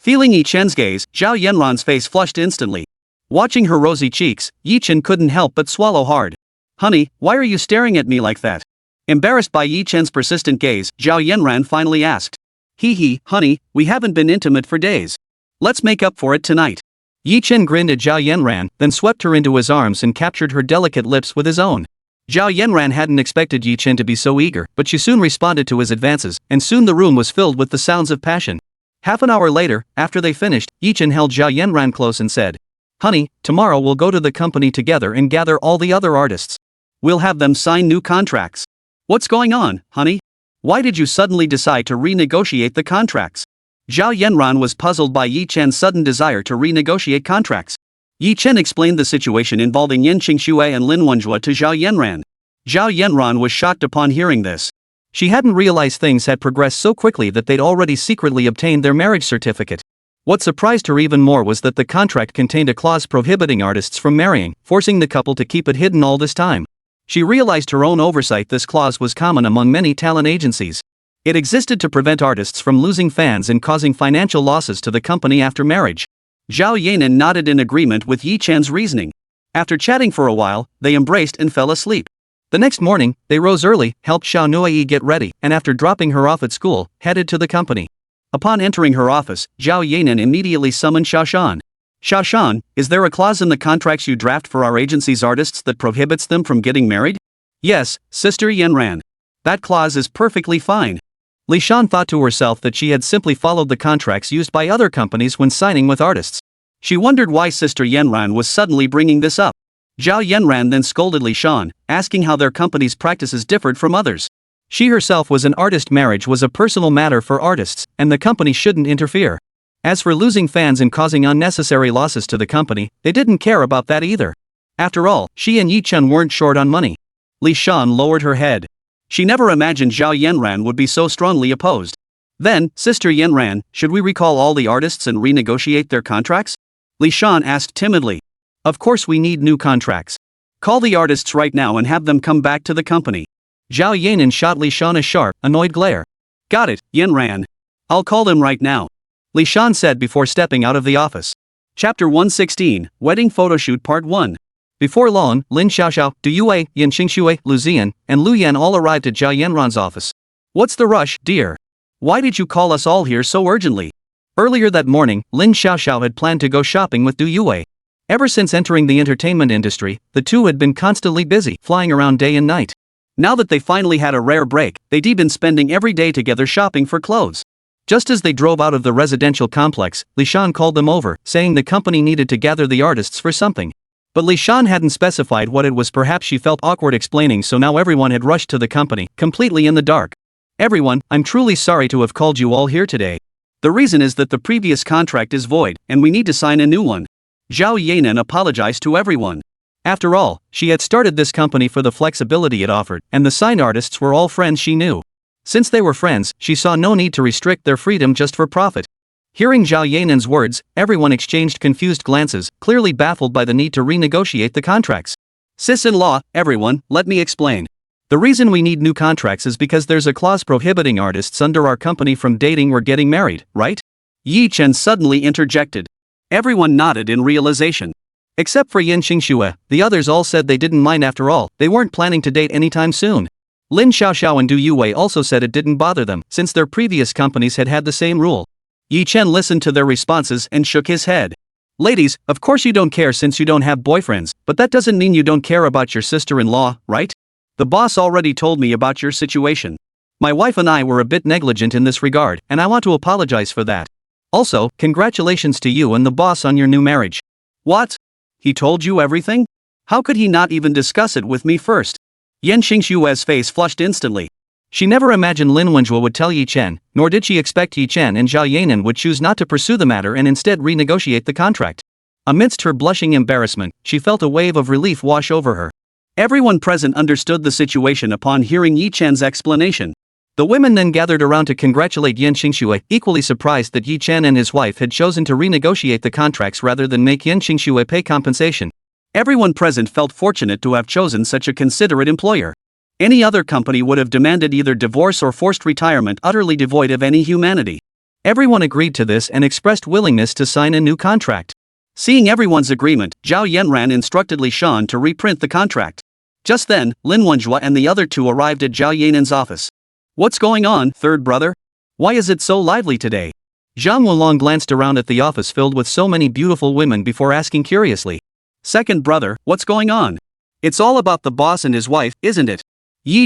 Feeling Yi Chen's gaze, Zhao Yanran's face flushed instantly. Watching her rosy cheeks, Yi Chen couldn't help but swallow hard. Honey, why are you staring at me like that? Embarrassed by Yi Chen's persistent gaze, Zhao Yanran finally asked. Honey, we haven't been intimate for days. Let's make up for it tonight. Yi Chen grinned at Zhao Yanran, then swept her into his arms and captured her delicate lips with his own. Zhao Yanran hadn't expected Yi Chen to be so eager, but she soon responded to his advances, and soon the room was filled with the sounds of passion. Half an hour later, after they finished, Yi Chen held Zhao Yanran close and said, Honey, tomorrow we'll go to the company together and gather all the other artists. We'll have them sign new contracts. What's going on, honey? Why did you suddenly decide to renegotiate the contracts? Zhao Yanran was puzzled by Yi Chen's sudden desire to renegotiate contracts. Yi Chen explained the situation involving Yen Qingxue and Lin Wenjue to Zhao Yanran. Zhao Yanran was shocked upon hearing this. She hadn't realized things had progressed so quickly that they'd already secretly obtained their marriage certificate. What surprised her even more was that the contract contained a clause prohibiting artists from marrying, forcing the couple to keep it hidden all this time. She realized her own oversight. This clause was common among many talent agencies. It existed to prevent artists from losing fans and causing financial losses to the company after marriage. Zhao Yanran nodded in agreement with Yi Chen's reasoning. After chatting for a while, they embraced and fell asleep. The next morning, they rose early, helped Xiao Nuoyi get ready, and after dropping her off at school, headed to the company. Upon entering her office, Zhao Yanran immediately summoned Xiao Shan. Xiao Shan, is there a clause in the contracts you draft for our agency's artists that prohibits them from getting married? Yes, Sister Yanran. That clause is perfectly fine. Li Shan thought to herself that she had simply followed the contracts used by other companies when signing with artists. She wondered why Sister Yanran was suddenly bringing this up. Zhao Yanran then scolded Li Shan, asking how their company's practices differed from others. She herself was an artist. Marriage was a personal matter for artists, and the company shouldn't interfere. As for losing fans and causing unnecessary losses to the company, they didn't care about that either. After all, she and Yi Chen weren't short on money. Li Shan lowered her head. She never imagined Zhao Yanran would be so strongly opposed. Then, Sister Yanran, should we recall all the artists and renegotiate their contracts? Li Shan asked timidly. Of course we need new contracts. Call the artists right now and have them come back to the company. Zhao Yanran shot Li Shan a sharp, annoyed glare. Got it, Yanran. I'll call them right now. Li Shan said before stepping out of the office. Chapter 116, Wedding Photoshoot Part 1. Before long, Lin Xiaoxiao, Du Yue, Yen Qingxue, Lu Ziyan, and Lu Yan all arrived at Zhao Yanran's office. What's the rush, dear? Why did you call us all here so urgently? Earlier that morning, Lin Xiaoxiao had planned to go shopping with Du Yue. Ever since entering the entertainment industry, the two had been constantly busy, flying around day and night. Now that they finally had a rare break, they'd been spending every day together shopping for clothes. Just as they drove out of the residential complex, Li Shan called them over, saying the company needed to gather the artists for something. But Li Shan hadn't specified what it was. Perhaps she felt awkward explaining, so now everyone had rushed to the company, completely in the dark. Everyone, I'm truly sorry to have called you all here today. The reason is that the previous contract is void, and we need to sign a new one. Zhao Yanran apologized to everyone. After all, she had started this company for the flexibility it offered, and the sign artists were all friends she knew. Since they were friends, she saw no need to restrict their freedom just for profit. Hearing Zhao Yanran's words, everyone exchanged confused glances, clearly baffled by the need to renegotiate the contracts. Sis-in-law, everyone, let me explain. The reason we need new contracts is because there's a clause prohibiting artists under our company from dating or getting married, right? Chen suddenly interjected. Everyone nodded in realization. Except for Yin Xingxue, the others all said they didn't mind. After all, they weren't planning to date anytime soon. Lin Xiaoxiao and Du Yue also said it didn't bother them, since their previous companies had had the same rule. Chen listened to their responses and shook his head. Ladies, of course you don't care since you don't have boyfriends, but that doesn't mean you don't care about your sister-in-law, right? The boss already told me about your situation. My wife and I were a bit negligent in this regard, and I want to apologize for that. Also, congratulations to you and the boss on your new marriage. What? He told you everything? How could he not even discuss it with me first? Yin Xingxue's face flushed instantly. She never imagined Lin Wenjue would tell Chen, nor did she expect Chen and Zhao Yanran would choose not to pursue the matter and instead renegotiate the contract. Amidst her blushing embarrassment, she felt a wave of relief wash over her. Everyone present understood the situation upon hearing Chen's explanation. The women then gathered around to congratulate Yin Xingxue, equally surprised that Chen and his wife had chosen to renegotiate the contracts rather than make Yin Xingxue pay compensation. Everyone present felt fortunate to have chosen such a considerate employer. Any other company would have demanded either divorce or forced retirement, utterly devoid of any humanity. Everyone agreed to this and expressed willingness to sign a new contract. Seeing everyone's agreement, Zhao Yanran instructed Li Shan to reprint the contract. Just then, Lin Wenjue and the other two arrived at Zhao Yanran's office. What's going on, third brother? Why is it so lively today? Zhang Wenlong glanced around at the office filled with so many beautiful women before asking curiously. Second brother, what's going on? It's all about the boss and his wife, isn't it?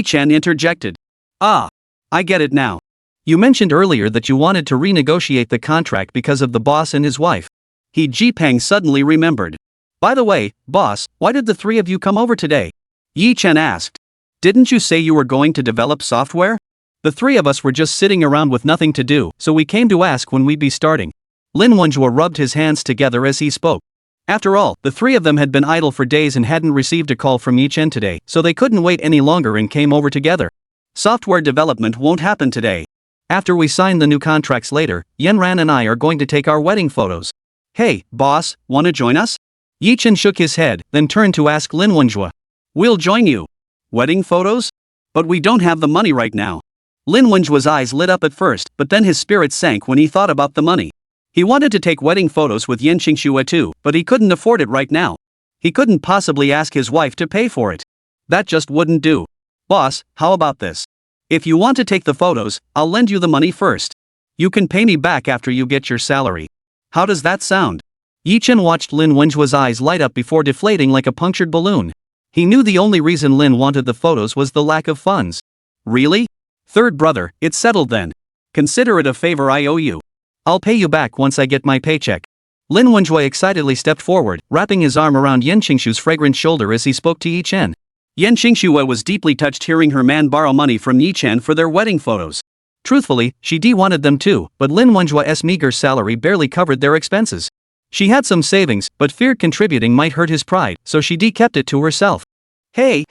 Chen interjected. Ah, I get it now. You mentioned earlier that you wanted to renegotiate the contract because of the boss and his wife. Jipeng suddenly remembered. By the way, boss, why did the three of you come over today? Chen asked. Didn't you say you were going to develop software? The three of us were just sitting around with nothing to do, so we came to ask when we'd be starting. Lin Wenjue rubbed his hands together as he spoke. After all, the three of them had been idle for days and hadn't received a call from Chen today, so they couldn't wait any longer and came over together. Software development won't happen today. After we sign the new contracts later, Yanran and I are going to take our wedding photos. Hey, boss, wanna join us? Chen shook his head, then turned to ask Lin Wenjue. We'll join you. Wedding photos? But we don't have the money right now. Lin Wenjue's eyes lit up at first, but then his spirits sank when he thought about the money. He wanted to take wedding photos with Yin Xingxue too, but he couldn't afford it right now. He couldn't possibly ask his wife to pay for it. That just wouldn't do. Boss, how about this? If you want to take the photos, I'll lend you the money first. You can pay me back after you get your salary. How does that sound? Chen watched Lin Wenjue's eyes light up before deflating like a punctured balloon. He knew the only reason Lin wanted the photos was the lack of funds. Really? Third brother, it's settled then. Consider it a favor I owe you. I'll pay you back once I get my paycheck. Lin Wenjue excitedly stepped forward, wrapping his arm around Yin Xingxue's fragrant shoulder as he spoke to Chen. Yin Xingxue was deeply touched hearing her man borrow money from Chen for their wedding photos. Truthfully, she wanted them too, but Lin Wenjue's meager salary barely covered their expenses. She had some savings, but feared contributing might hurt his pride, so she kept it to herself. Hey!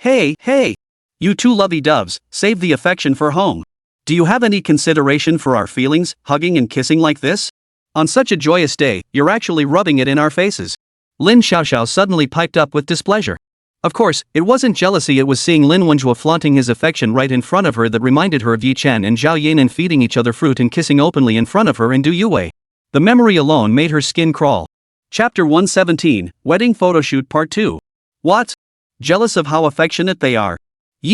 You two lovey-doves, save the affection for home. Do you have any consideration for our feelings, hugging and kissing like this? On such a joyous day, you're actually rubbing it in our faces. Lin Xiaoxiao suddenly piped up with displeasure. Of course, it wasn't jealousy, it was seeing Lin Wenjue flaunting his affection right in front of her that reminded her of Chen and Zhao Yanran feeding each other fruit and kissing openly in front of her and Du Yue. The memory alone made her skin crawl. Chapter 117, Wedding Photoshoot Part 2. What? Jealous of how affectionate they are?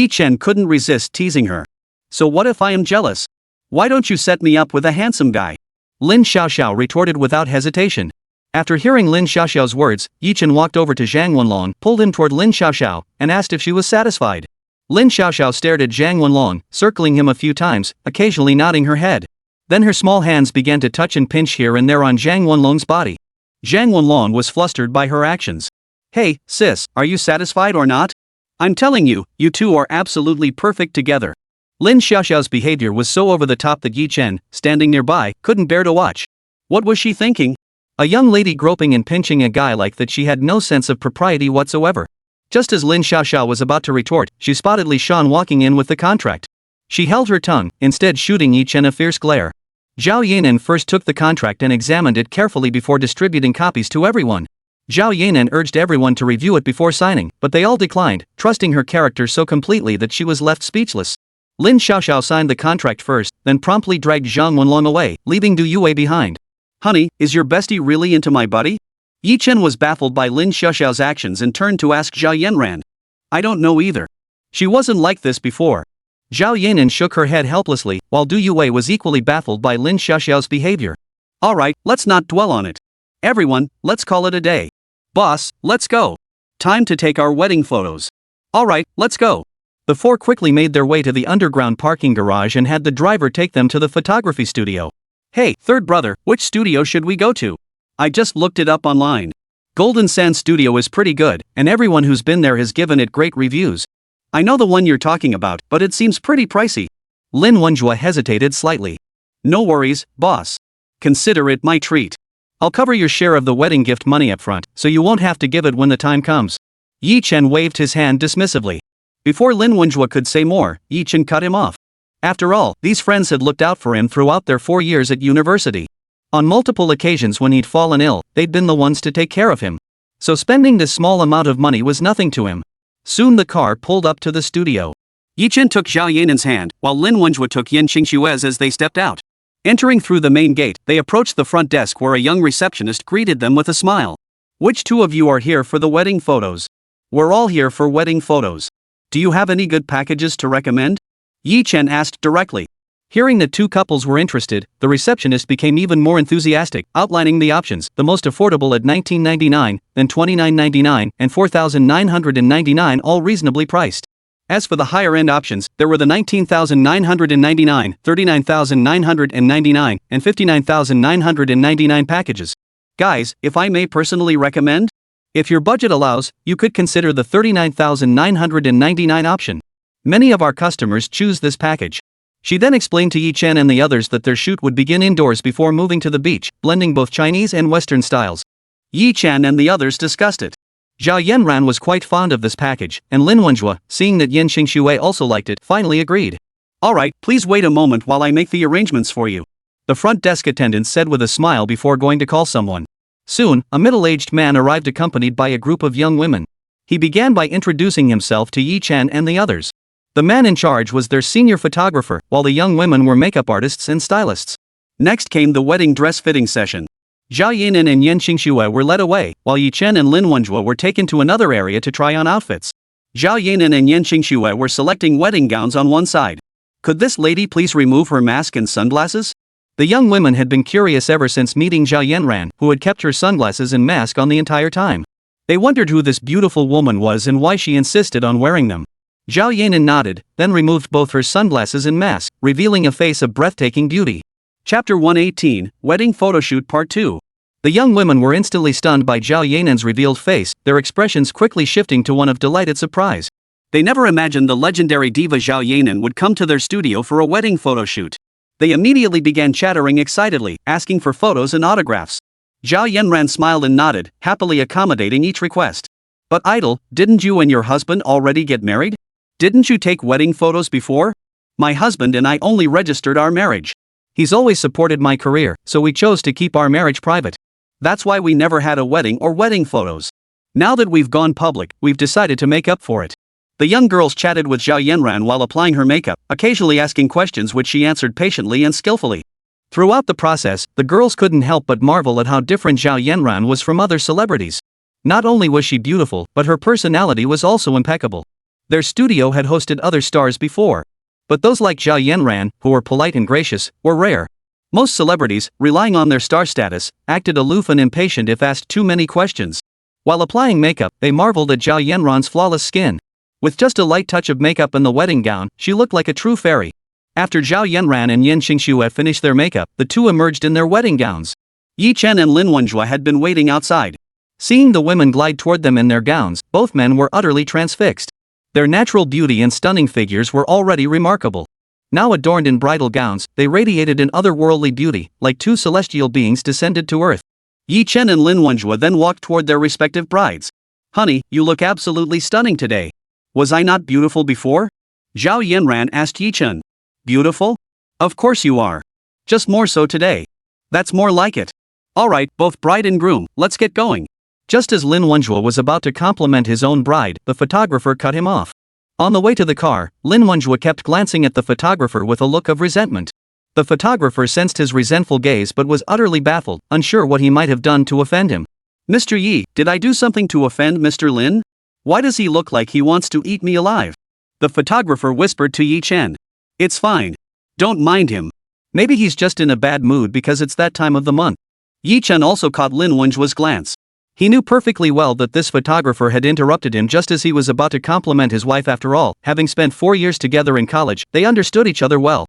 Chen couldn't resist teasing her. So what if I am jealous? Why don't you set me up with a handsome guy? Lin Xiaoxiao retorted without hesitation. After hearing Lin Xiaoxiao's words, Chen walked over to Zhang Wenlong, pulled him toward Lin Xiaoxiao, and asked if she was satisfied. Lin Xiaoxiao stared at Zhang Wenlong, circling him a few times, occasionally nodding her head. Then her small hands began to touch and pinch here and there on Zhang Wenlong's body. Zhang Wenlong was flustered by her actions. Hey, sis, are you satisfied or not? I'm telling you, you two are absolutely perfect together. Lin Xiaoxiao's behavior was so over the top that Yi Chen, standing nearby, couldn't bear to watch. What was she thinking? A young lady groping and pinching a guy like that, she had no sense of propriety whatsoever. Just as Lin Xiaoxiao was about to retort, she spotted Li Shan walking in with the contract. She held her tongue, instead shooting Yi Chen a fierce glare. Zhao Yanran first took the contract and examined it carefully before distributing copies to everyone. Zhao Yanran urged everyone to review it before signing, but they all declined, trusting her character so completely that she was left speechless. Lin Xiaoxiao signed the contract first, then promptly dragged Zhang Wenlong away, leaving Du Yue behind. Honey, is your bestie really into my buddy? Yi Chen was baffled by Lin Xiaoxiao's actions and turned to ask Zhao Yanran. I don't know either. She wasn't like this before. Zhao Yanran shook her head helplessly, while Du Yue was equally baffled by Lin Xiaoxiao's behavior. Alright, let's not dwell on it. Everyone, let's call it a day. Boss, let's go. Time to take our wedding photos. Alright, let's go. The four quickly made their way to the underground parking garage and had the driver take them to the photography studio. Hey, third brother, which studio should we go to? I just looked it up online. Golden Sand Studio is pretty good, and everyone who's been there has given it great reviews. I know the one you're talking about, but it seems pretty pricey. Lin Wenjue hesitated slightly. No worries, boss. Consider it my treat. I'll cover your share of the wedding gift money up front, so you won't have to give it when the time comes. Yi Chen waved his hand dismissively. Before Lin Wenjue could say more, Yi Chen cut him off. After all, these friends had looked out for him throughout their 4 years at university. On multiple occasions when he'd fallen ill, they'd been the ones to take care of him. So spending this small amount of money was nothing to him. Soon the car pulled up to the studio. Yi Chen took Zhao Yanran's hand, while Lin Wenjue took Yin Qingshue's as they stepped out. Entering through the main gate, they approached the front desk where a young receptionist greeted them with a smile. Which two of you are here for the wedding photos? We're all here for wedding photos. Do you have any good packages to recommend? Yi Chen asked directly. Hearing that two couples were interested, the receptionist became even more enthusiastic, outlining the options, the most affordable at $19.99, then $29.99, and $4,999, all reasonably priced. As for the higher-end options, there were the $19,999, $39,999, and $59,999 packages. Guys, if I may personally recommend? If your budget allows, you could consider the $39,999 option. Many of our customers choose this package. She then explained to Yi Chen and the others that their shoot would begin indoors before moving to the beach, blending both Chinese and Western styles. Yi Chen and the others discussed it. Zhao Yanran was quite fond of this package, and Lin Wenjue, seeing that Yin Qingxue also liked it, finally agreed. Alright, please wait a moment while I make the arrangements for you. The front desk attendant said with a smile before going to call someone. Soon, a middle-aged man arrived accompanied by a group of young women. He began by introducing himself to Yi Chen and the others. The man in charge was their senior photographer, while the young women were makeup artists and stylists. Next came the wedding dress fitting session. Zhao Yanran and Yin Qingxue were led away, while Yi Chen and Lin Wenjue were taken to another area to try on outfits. Zhao Yanran and Yin Qingxue were selecting wedding gowns on one side. Could this lady please remove her mask and sunglasses? The young women had been curious ever since meeting Zhao Yanran, who had kept her sunglasses and mask on the entire time. They wondered who this beautiful woman was and why she insisted on wearing them. Zhao Yanran nodded, then removed both her sunglasses and mask, revealing a face of breathtaking beauty. Chapter 118, Wedding Photoshoot Part 2. The young women were instantly stunned by Zhao Yanran's revealed face, their expressions quickly shifting to one of delighted surprise. They never imagined the legendary diva Zhao Yanran would come to their studio for a wedding photoshoot. They immediately began chattering excitedly, asking for photos and autographs. Zhao Yanran smiled and nodded, happily accommodating each request. But idol, didn't you and your husband already get married? Didn't you take wedding photos before? My husband and I only registered our marriage. He's always supported my career, so we chose to keep our marriage private. That's why we never had a wedding or wedding photos. Now that we've gone public, we've decided to make up for it. The young girls chatted with Zhao Yanran while applying her makeup, occasionally asking questions which she answered patiently and skillfully. Throughout the process, the girls couldn't help but marvel at how different Zhao Yanran was from other celebrities. Not only was she beautiful, but her personality was also impeccable. Their studio had hosted other stars before. But those like Zhao Yanran, who were polite and gracious, were rare. Most celebrities, relying on their star status, acted aloof and impatient if asked too many questions. While applying makeup, they marveled at Zhao Yanran's flawless skin. With just a light touch of makeup and the wedding gown, she looked like a true fairy. After Zhao Yanran and Yin Qingxue finished their makeup, the two emerged in their wedding gowns. Yi Chen and Lin Wenjue had been waiting outside. Seeing the women glide toward them in their gowns, both men were utterly transfixed. Their natural beauty and stunning figures were already remarkable. Now adorned in bridal gowns, they radiated in otherworldly beauty, like two celestial beings descended to earth. Chen and Lin Wenjue then walked toward their respective brides. Honey, you look absolutely stunning today. Was I not beautiful before? Zhao Yanran asked Chen. Beautiful? Of course you are. Just more so today. That's more like it. Alright, both bride and groom, let's get going. Just as Lin Wenjue was about to compliment his own bride, the photographer cut him off. On the way to the car, Lin Wenjue kept glancing at the photographer with a look of resentment. The photographer sensed his resentful gaze but was utterly baffled, unsure what he might have done to offend him. Mr. Yi, did I do something to offend Mr. Lin? Why does he look like he wants to eat me alive? The photographer whispered to Chen. It's fine. Don't mind him. Maybe he's just in a bad mood because it's that time of the month. Chen also caught Lin Wenjue's glance. He knew perfectly well that this photographer had interrupted him just as he was about to compliment his wife. After all, having spent 4 years together in college, they understood each other well.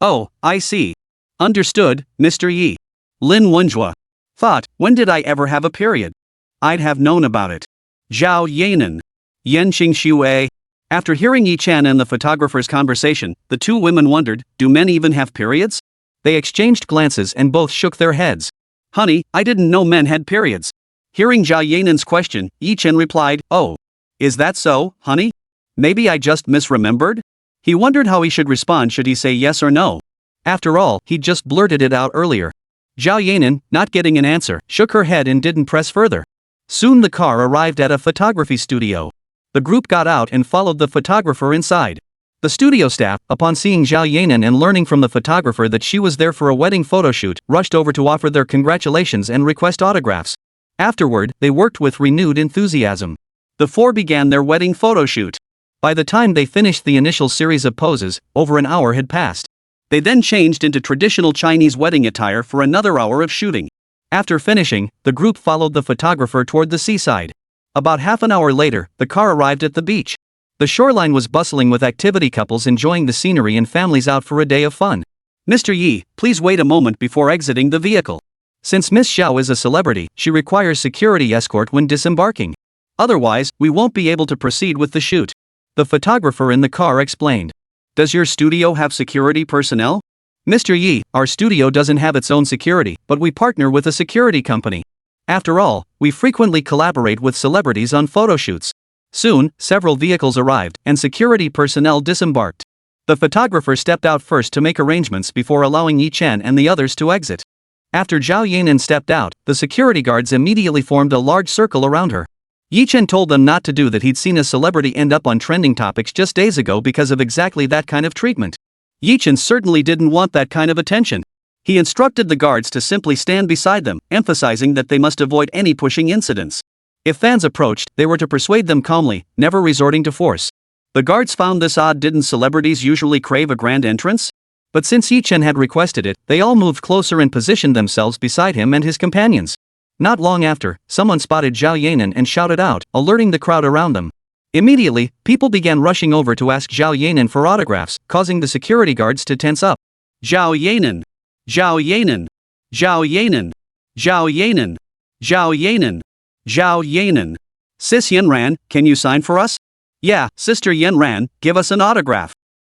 Oh, I see. Understood, Mr. Yi. Lin Wenjue. Thought, when did I ever have a period? I'd have known about it. Zhao Yanran. Yan Xingxue. After hearing Chen and the photographer's conversation, the two women wondered, do men even have periods? They exchanged glances and both shook their heads. Honey, I didn't know men had periods. Hearing Zhao Yanran's question, Chen replied, oh. Is that so, honey? Maybe I just misremembered? He wondered how he should respond should he say yes or no. After all, he'd just blurted it out earlier. Zhao Yanran, not getting an answer, shook her head and didn't press further. Soon the car arrived at a photography studio. The group got out and followed the photographer inside. The studio staff, upon seeing Zhao Yanran and learning from the photographer that she was there for a wedding photo shoot, rushed over to offer their congratulations and request autographs. Afterward, they worked with renewed enthusiasm. The four began their wedding photo shoot. By the time they finished the initial series of poses, over an hour had passed. They then changed into traditional Chinese wedding attire for another hour of shooting. After finishing, the group followed the photographer toward the seaside. About half an hour later, the car arrived at the beach. The shoreline was bustling with activity couples enjoying the scenery and families out for a day of fun. Mr. Yi, please wait a moment before exiting the vehicle. Since Miss Xiao is a celebrity, she requires security escort when disembarking. Otherwise, we won't be able to proceed with the shoot. The photographer in the car explained. Does your studio have security personnel? Mr. Yi, our studio doesn't have its own security, but we partner with a security company. After all, we frequently collaborate with celebrities on photo shoots. Soon, several vehicles arrived, and security personnel disembarked. The photographer stepped out first to make arrangements before allowing Chen and the others to exit. After Zhao Yanran stepped out, the security guards immediately formed a large circle around her. Chen told them not to do that. He'd seen a celebrity end up on trending topics just days ago because of exactly that kind of treatment. Chen certainly didn't want that kind of attention. He instructed the guards to simply stand beside them, emphasizing that they must avoid any pushing incidents. If fans approached, they were to persuade them calmly, never resorting to force. The guards found this odd. Didn't celebrities usually crave a grand entrance? But since Chen had requested it, they all moved closer and positioned themselves beside him and his companions. Not long after, someone spotted Zhao Yanran and shouted out, alerting the crowd around them. Immediately, people began rushing over to ask Zhao Yanran for autographs, causing the security guards to tense up. Zhao Yanran. Zhao Yanran. Zhao Yanran. Zhao Yanran. Zhao Yanran. Zhao Yanran. Sis Yanran, can you sign for us? Yeah, Sister Yanran, give us an autograph.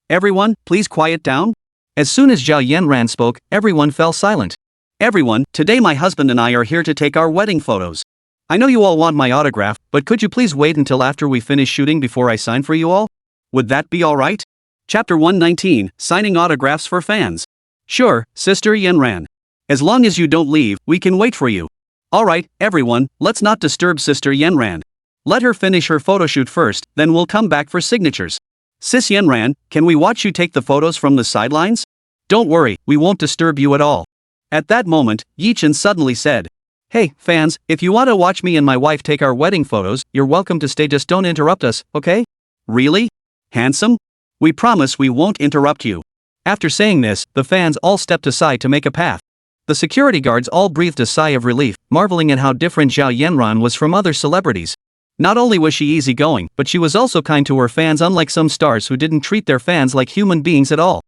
Everyone, please quiet down. As soon as Zhao Yanran spoke, everyone fell silent. Everyone, today my husband and I are here to take our wedding photos. I know you all want my autograph, but could you please wait until after we finish shooting before I sign for you all? Would that be alright? Chapter 119, Signing Autographs for Fans. Sure, Sister Yanran. As long as you don't leave, we can wait for you. Alright, everyone, let's not disturb Sister Yanran. Let her finish her photoshoot first, then we'll come back for signatures. Sis Yanran, can we watch you take the photos from the sidelines? Don't worry, we won't disturb you at all. At that moment, Chen suddenly said, Hey, fans, if you want to watch me and my wife take our wedding photos, you're welcome to stay, just don't interrupt us, okay? Really? Handsome? We promise we won't interrupt you. After saying this, the fans all stepped aside to make a path. The security guards all breathed a sigh of relief, marveling at how different Zhao Yanran was from other celebrities. Not only was she easygoing, but she was also kind to her fans, unlike some stars who didn't treat their fans like human beings at all.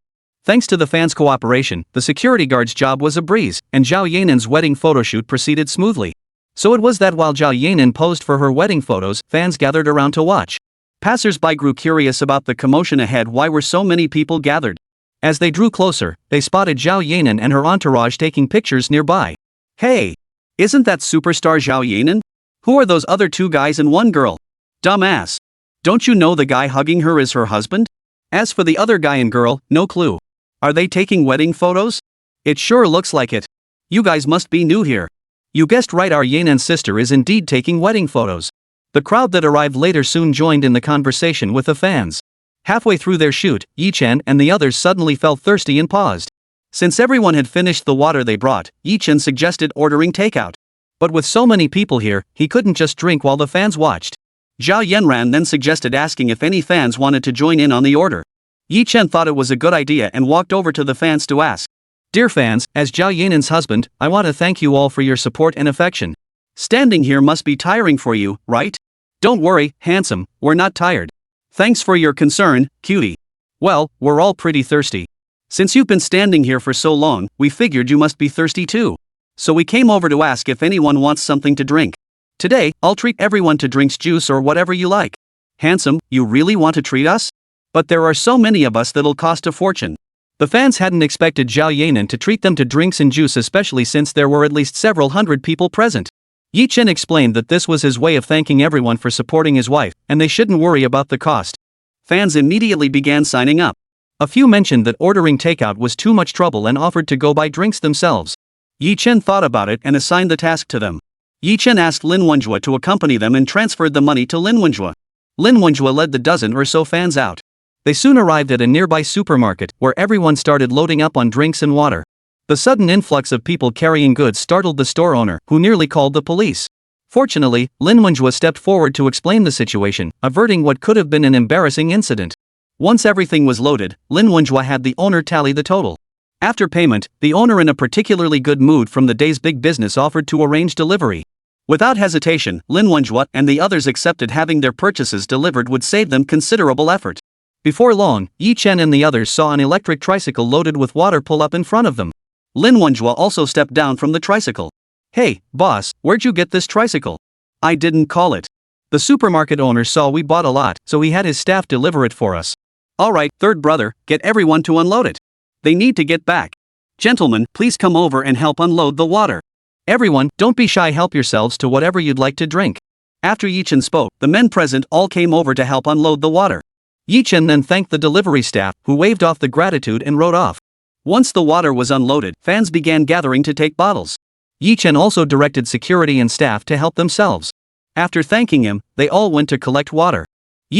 Thanks to the fans' cooperation, the security guard's job was a breeze, and Zhao Yanran's wedding photoshoot proceeded smoothly. So it was that while Zhao Yanran posed for her wedding photos, fans gathered around to watch. Passers-by grew curious about the commotion ahead. Why were so many people gathered? As they drew closer, they spotted Zhao Yanran and her entourage taking pictures nearby. Hey! Isn't that superstar Zhao Yanran? Who are those other two guys and one girl? Dumbass! Don't you know the guy hugging her is her husband? As for the other guy and girl, no clue. Are they taking wedding photos? It sure looks like it. You guys must be new here. You guessed right, our Yanran's sister is indeed taking wedding photos. The crowd that arrived later soon joined in the conversation with the fans. Halfway through their shoot, Chen and the others suddenly felt thirsty and paused. Since everyone had finished the water they brought, Chen suggested ordering takeout. But with so many people here, he couldn't just drink while the fans watched. Zhao Yanran then suggested asking if any fans wanted to join in on the order. Chen thought it was a good idea and walked over to the fans to ask. Dear fans, as Zhao Yanran's husband, I want to thank you all for your support and affection. Standing here must be tiring for you, right? Don't worry, handsome, we're not tired. Thanks for your concern, cutie. Well, we're all pretty thirsty. Since you've been standing here for so long, we figured you must be thirsty too. So we came over to ask if anyone wants something to drink. Today, I'll treat everyone to drinks, juice or whatever you like. Handsome, you really want to treat us? But there are so many of us that'll cost a fortune. The fans hadn't expected Zhao Yanran to treat them to drinks and juice, especially since there were at least several hundred people present. Chen explained that this was his way of thanking everyone for supporting his wife, and they shouldn't worry about the cost. Fans immediately began signing up. A few mentioned that ordering takeout was too much trouble and offered to go buy drinks themselves. Chen thought about it and assigned the task to them. Chen asked Lin Wenjue to accompany them and transferred the money to Lin Wenjue. Lin Wenjue led the dozen or so fans out. They soon arrived at a nearby supermarket, where everyone started loading up on drinks and water. The sudden influx of people carrying goods startled the store owner, who nearly called the police. Fortunately, Lin Wenjue stepped forward to explain the situation, averting what could have been an embarrassing incident. Once everything was loaded, Lin Wenjue had the owner tally the total. After payment, the owner, in a particularly good mood from the day's big business, offered to arrange delivery. Without hesitation, Lin Wenjue and the others accepted having their purchases delivered would save them considerable effort. Before long, Chen and the others saw an electric tricycle loaded with water pull up in front of them. Lin Wenjue also stepped down from the tricycle. Hey, boss, where'd you get this tricycle? I didn't call it. The supermarket owner saw we bought a lot, so he had his staff deliver it for us. Alright, third brother, get everyone to unload it. They need to get back. Gentlemen, please come over and help unload the water. Everyone, don't be shy, help yourselves to whatever you'd like to drink. After Chen spoke, the men present all came over to help unload the water. Chen then thanked the delivery staff, who waved off the gratitude and rode off. Once the water was unloaded, fans began gathering to take bottles. Chen also directed security and staff to help themselves. After thanking him, they all went to collect water.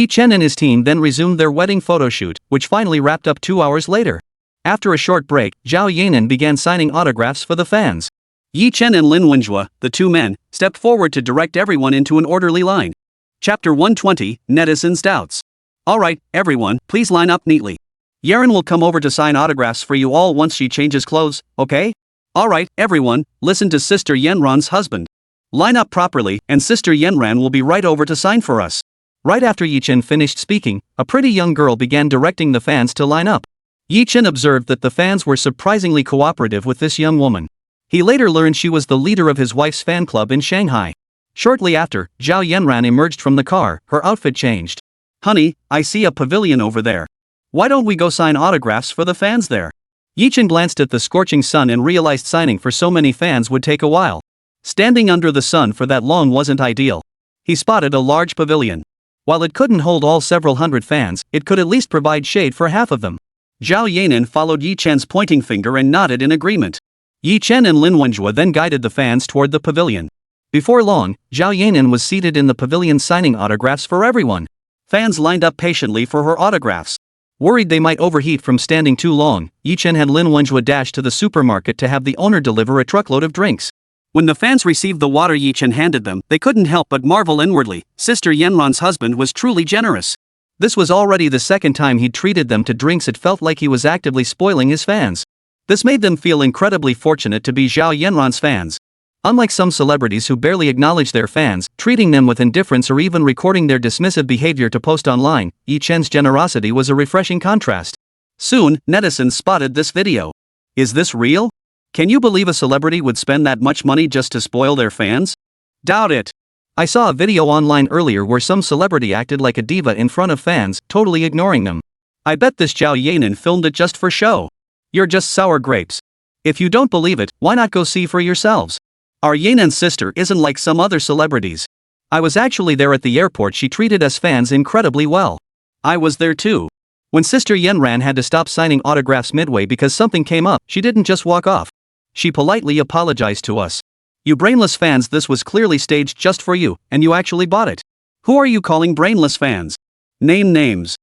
Chen and his team then resumed their wedding photo shoot, which finally wrapped up 2 hours later. After a short break, Zhao Yanran began signing autographs for the fans. Chen and Lin Wenjue, the two men, stepped forward to direct everyone into an orderly line. Chapter 120, Netizens' Doubts. Alright, everyone, please line up neatly. Yanran will come over to sign autographs for you all once she changes clothes, okay? Alright, everyone, listen to Sister Yanran's husband. Line up properly, and Sister Yanran will be right over to sign for us. Right after Chen finished speaking, a pretty young girl began directing the fans to line up. Chen observed that the fans were surprisingly cooperative with this young woman. He later learned she was the leader of his wife's fan club in Shanghai. Shortly after, Zhao Yanran emerged from the car, her outfit changed. Honey, I see a pavilion over there. Why don't we go sign autographs for the fans there? Chen glanced at the scorching sun and realized signing for so many fans would take a while. Standing under the sun for that long wasn't ideal. He spotted a large pavilion. While it couldn't hold all several hundred fans, it could at least provide shade for half of them. Zhao Yanran followed Chen's pointing finger and nodded in agreement. Chen and Lin Wenjue then guided the fans toward the pavilion. Before long, Zhao Yanran was seated in the pavilion signing autographs for everyone. Fans lined up patiently for her autographs. Worried they might overheat from standing too long, Chen had Lin Wenjue dash to the supermarket to have the owner deliver a truckload of drinks. When the fans received the water Chen handed them, they couldn't help but marvel inwardly. Sister Yanran's husband was truly generous. This was already the second time he'd treated them to drinks. It felt like he was actively spoiling his fans. This made them feel incredibly fortunate to be Zhao Yanran's fans. Unlike some celebrities who barely acknowledge their fans, treating them with indifference or even recording their dismissive behavior to post online, Chen's generosity was a refreshing contrast. Soon, netizens spotted this video. Is this real? Can you believe a celebrity would spend that much money just to spoil their fans? Doubt it. I saw a video online earlier where some celebrity acted like a diva in front of fans, totally ignoring them. I bet this Zhao Yanran filmed it just for show. You're just sour grapes. If you don't believe it, why not go see for yourselves? Our Yanran's sister isn't like some other celebrities. I was actually there at the airport. She treated us fans incredibly well. I was there too. When Sister Yanran had to stop signing autographs midway because something came up, she didn't just walk off. She politely apologized to us. You brainless fans, this was clearly staged just for you, and you actually bought it. Who are you calling brainless fans? Name names.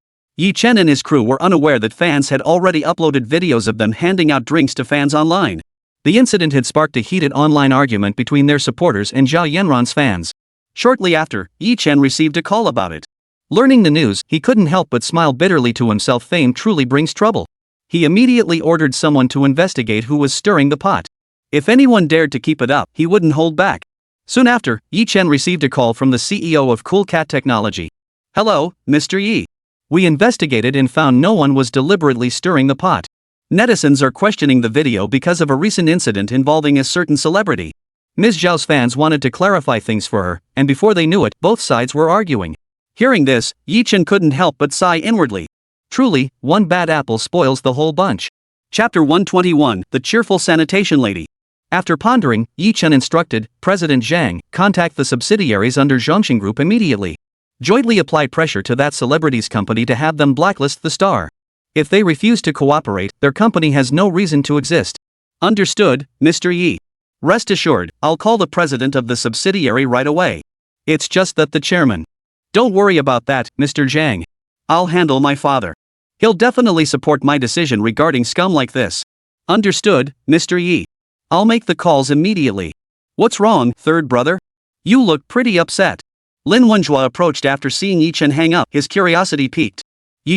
Chen and his crew were unaware that fans had already uploaded videos of them handing out drinks to fans online. The incident had sparked a heated online argument between their supporters and Zhao Yanran's fans. Shortly after, Chen received a call about it. Learning the news, he couldn't help but smile bitterly to himself. Fame truly brings trouble. He immediately ordered someone to investigate who was stirring the pot. If anyone dared to keep it up, he wouldn't hold back. Soon after, Chen received a call from the CEO of Cool Cat Technology. Hello, Mr. Yi. We investigated and found no one was deliberately stirring the pot. Netizens are questioning the video because of a recent incident involving a certain celebrity. Ms. Zhao's fans wanted to clarify things for her, and before they knew it, both sides were arguing. Hearing this, Chen couldn't help but sigh inwardly. Truly, one bad apple spoils the whole bunch. Chapter 121, The Cheerful Sanitation Lady. After pondering, Chen instructed President Zhang, contact the subsidiaries under Zhongxing Group immediately. Jointly apply pressure to that celebrity's company to have them blacklist the star. If they refuse to cooperate, their company has no reason to exist. Understood, Mr. Yi. Rest assured, I'll call the president of the subsidiary right away. It's just that the chairman. Don't worry about that, Mr. Zhang. I'll handle my father. He'll definitely support my decision regarding scum like this. Understood, Mr. Yi. I'll make the calls immediately. What's wrong, third brother? You look pretty upset. Lin Wenhua approached after seeing Chen hang up, his curiosity piqued.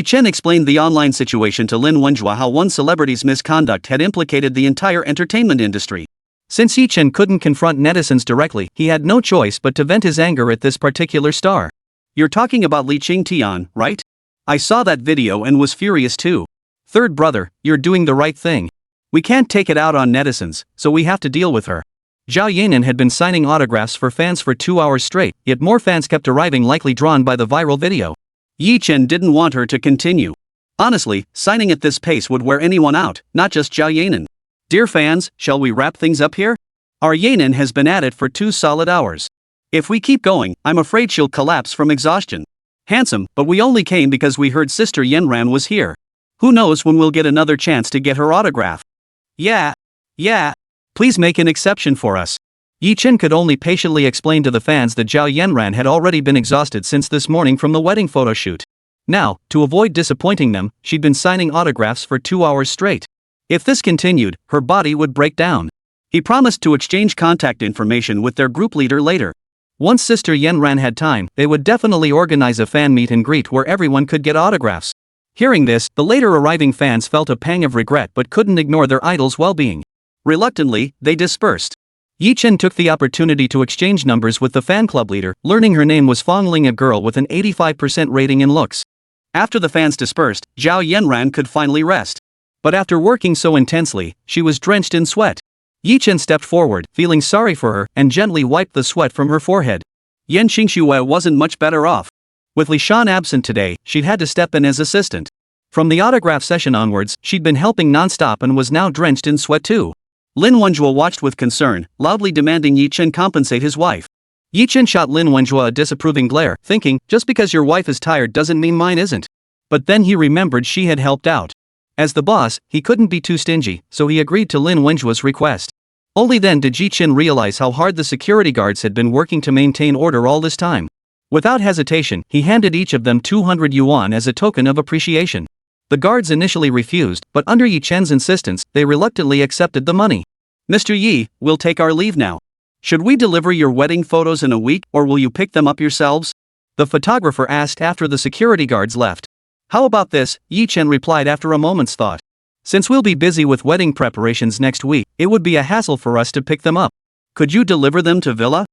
Chen explained the online situation to Lin Wenhua, how one celebrity's misconduct had implicated the entire entertainment industry. Since Chen couldn't confront netizens directly, he had no choice but to vent his anger at this particular star. You're talking about Li Qingtian, right? I saw that video and was furious too. Third brother, you're doing the right thing. We can't take it out on netizens, so we have to deal with her. Zhao Yanran had been signing autographs for fans for 2 hours straight, yet more fans kept arriving, likely drawn by the viral video. Chen didn't want her to continue. Honestly, signing at this pace would wear anyone out, not just Zhao Yanran. Dear fans, shall we wrap things up here? Our Yanran has been at it for 2 solid hours. If we keep going, I'm afraid she'll collapse from exhaustion. Handsome, but we only came because we heard Sister Yanran was here. Who knows when we'll get another chance to get her autograph. Yeah. Please make an exception for us. Chen could only patiently explain to the fans that Zhao Yanran had already been exhausted since this morning from the wedding photo shoot. Now, to avoid disappointing them, she'd been signing autographs for 2 hours straight. If this continued, her body would break down. He promised to exchange contact information with their group leader later. Once Sister Yanran had time, they would definitely organize a fan meet and greet where everyone could get autographs. Hearing this, the later arriving fans felt a pang of regret but couldn't ignore their idol's well-being. Reluctantly, they dispersed. Chen took the opportunity to exchange numbers with the fan club leader, learning her name was Fong Ling, a girl with an 85% rating in looks. After the fans dispersed, Zhao Yanran could finally rest. But after working so intensely, she was drenched in sweat. Chen stepped forward, feeling sorry for her, and gently wiped the sweat from her forehead. Yan Xingxue wasn't much better off. With Li Shan absent today, she'd had to step in as assistant. From the autograph session onwards, she'd been helping non-stop and was now drenched in sweat too. Lin Wenhua watched with concern, loudly demanding Chen compensate his wife. Chen shot Lin Wenhua a disapproving glare, thinking, just because your wife is tired doesn't mean mine isn't. But then he remembered she had helped out. As the boss, he couldn't be too stingy, so he agreed to Lin Wenhua's request. Only then did Chen realize how hard the security guards had been working to maintain order all this time. Without hesitation, he handed each of them 200 yuan as a token of appreciation. The guards initially refused, but under Chen's insistence, they reluctantly accepted the money. Mr. Yi, we'll take our leave now. Should we deliver your wedding photos in a week, or will you pick them up yourselves? The photographer asked after the security guards left. How about this? Chen replied after a moment's thought. Since we'll be busy with wedding preparations next week, it would be a hassle for us to pick them up. Could you deliver them to Villa?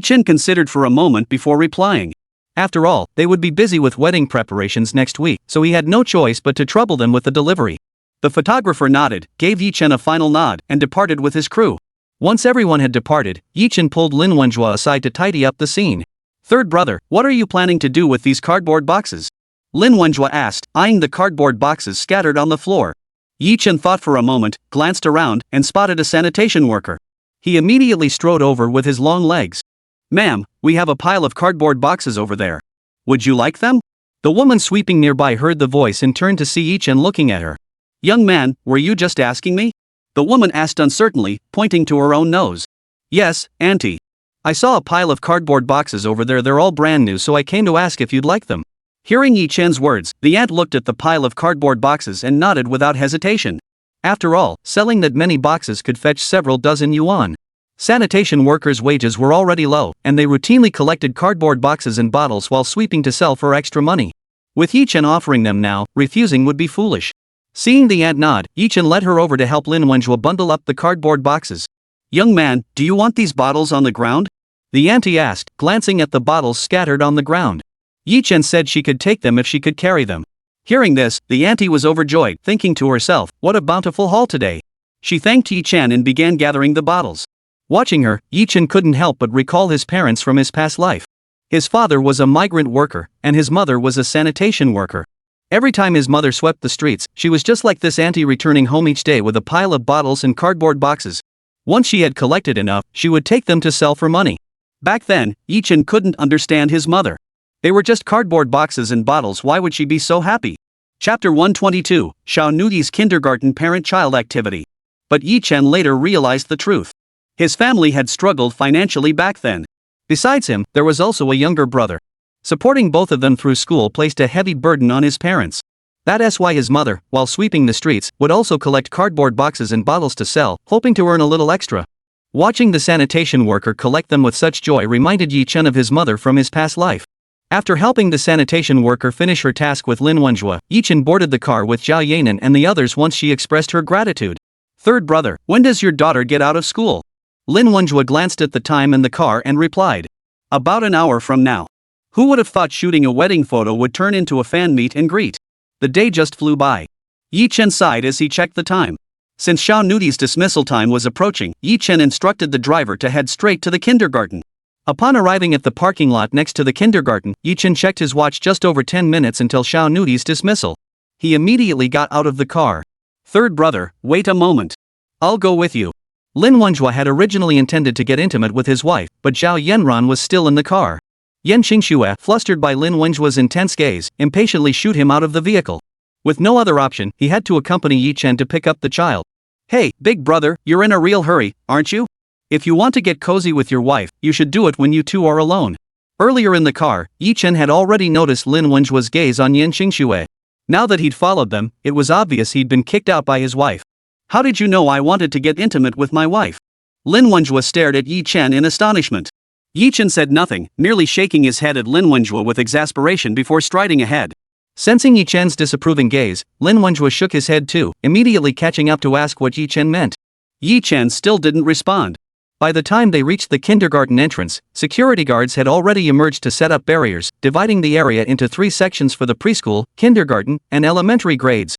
Chen considered for a moment before replying. After all, they would be busy with wedding preparations next week, so he had no choice but to trouble them with the delivery. The photographer nodded, gave Chen a final nod, and departed with his crew. Once everyone had departed, Yi Chen pulled Lin Wenjua aside to tidy up the scene. Third brother, what are you planning to do with these cardboard boxes? Lin Wenjua asked, eyeing the cardboard boxes scattered on the floor. Yi Chen thought for a moment, glanced around, and spotted a sanitation worker. He immediately strode over with his long legs. Ma'am, we have a pile of cardboard boxes over there. Would you like them? The woman sweeping nearby heard the voice and turned to see Yi Chen looking at her. Young man, were you just asking me? The woman asked uncertainly, pointing to her own nose. Yes, auntie. I saw a pile of cardboard boxes over there, they're all brand new, so I came to ask if you'd like them. Hearing Yi Chen's words, the aunt looked at the pile of cardboard boxes and nodded without hesitation. After all, selling that many boxes could fetch several dozen yuan. Sanitation workers' wages were already low, and they routinely collected cardboard boxes and bottles while sweeping to sell for extra money. With Yi Chen offering them now, refusing would be foolish. Seeing the aunt nod, Yi Chen led her over to help Lin Wenjua bundle up the cardboard boxes. Young man, do you want these bottles on the ground? The auntie asked, glancing at the bottles scattered on the ground. Yi Chen said she could take them if she could carry them. Hearing this, the auntie was overjoyed, thinking to herself, what a bountiful haul today. She thanked Yi Chen and began gathering the bottles. Watching her, Yi Chen couldn't help but recall his parents from his past life. His father was a migrant worker, and his mother was a sanitation worker. Every time his mother swept the streets, she was just like this auntie, returning home each day with a pile of bottles and cardboard boxes. Once she had collected enough, she would take them to sell for money. Back then, Yi Chen couldn't understand his mother. They were just cardboard boxes and bottles, why would she be so happy? Chapter 122, Zhao Yanran's kindergarten parent-child activity. But Yi Chen later realized the truth. His family had struggled financially back then. Besides him, there was also a younger brother. Supporting both of them through school placed a heavy burden on his parents. That's why his mother, while sweeping the streets, would also collect cardboard boxes and bottles to sell, hoping to earn a little extra. Watching the sanitation worker collect them with such joy reminded Yi Chen of his mother from his past life. After helping the sanitation worker finish her task with Lin Wenjua, Yi Chen boarded the car with Zhao Yanran and the others once she expressed her gratitude. Third brother, when does your daughter get out of school? Lin Wenjua glanced at the time and the car and replied. About an hour from now. Who would have thought shooting a wedding photo would turn into a fan meet and greet? The day just flew by. Yi Chen sighed as he checked the time. Since Zhao Yanran's dismissal time was approaching, Yi Chen instructed the driver to head straight to the kindergarten. Upon arriving at the parking lot next to the kindergarten, Yi Chen checked his watch just over 10 minutes until Zhao Yanran's dismissal. He immediately got out of the car. Third brother, wait a moment. I'll go with you. Lin Wenjua had originally intended to get intimate with his wife, but Zhao Yanran was still in the car. Yan Qingxue, flustered by Lin Wenjua's intense gaze, impatiently shooed him out of the vehicle. With no other option, he had to accompany Yi Chen to pick up the child. Hey, big brother, you're in a real hurry, aren't you? If you want to get cozy with your wife, you should do it when you two are alone. Earlier in the car, Yi Chen had already noticed Lin Wenjua's gaze on Yan Qingxue. Now that he'd followed them, it was obvious he'd been kicked out by his wife. How did you know I wanted to get intimate with my wife? Lin Wenjua stared at Yi Chen in astonishment. Yi Chen said nothing, merely shaking his head at Lin Wenjua with exasperation before striding ahead. Sensing Yi Chen's disapproving gaze, Lin Wenjua shook his head too, immediately catching up to ask what Yi Chen meant. Yi Chen still didn't respond. By the time they reached the kindergarten entrance, security guards had already emerged to set up barriers, dividing the area into 3 sections for the preschool, kindergarten, and elementary grades.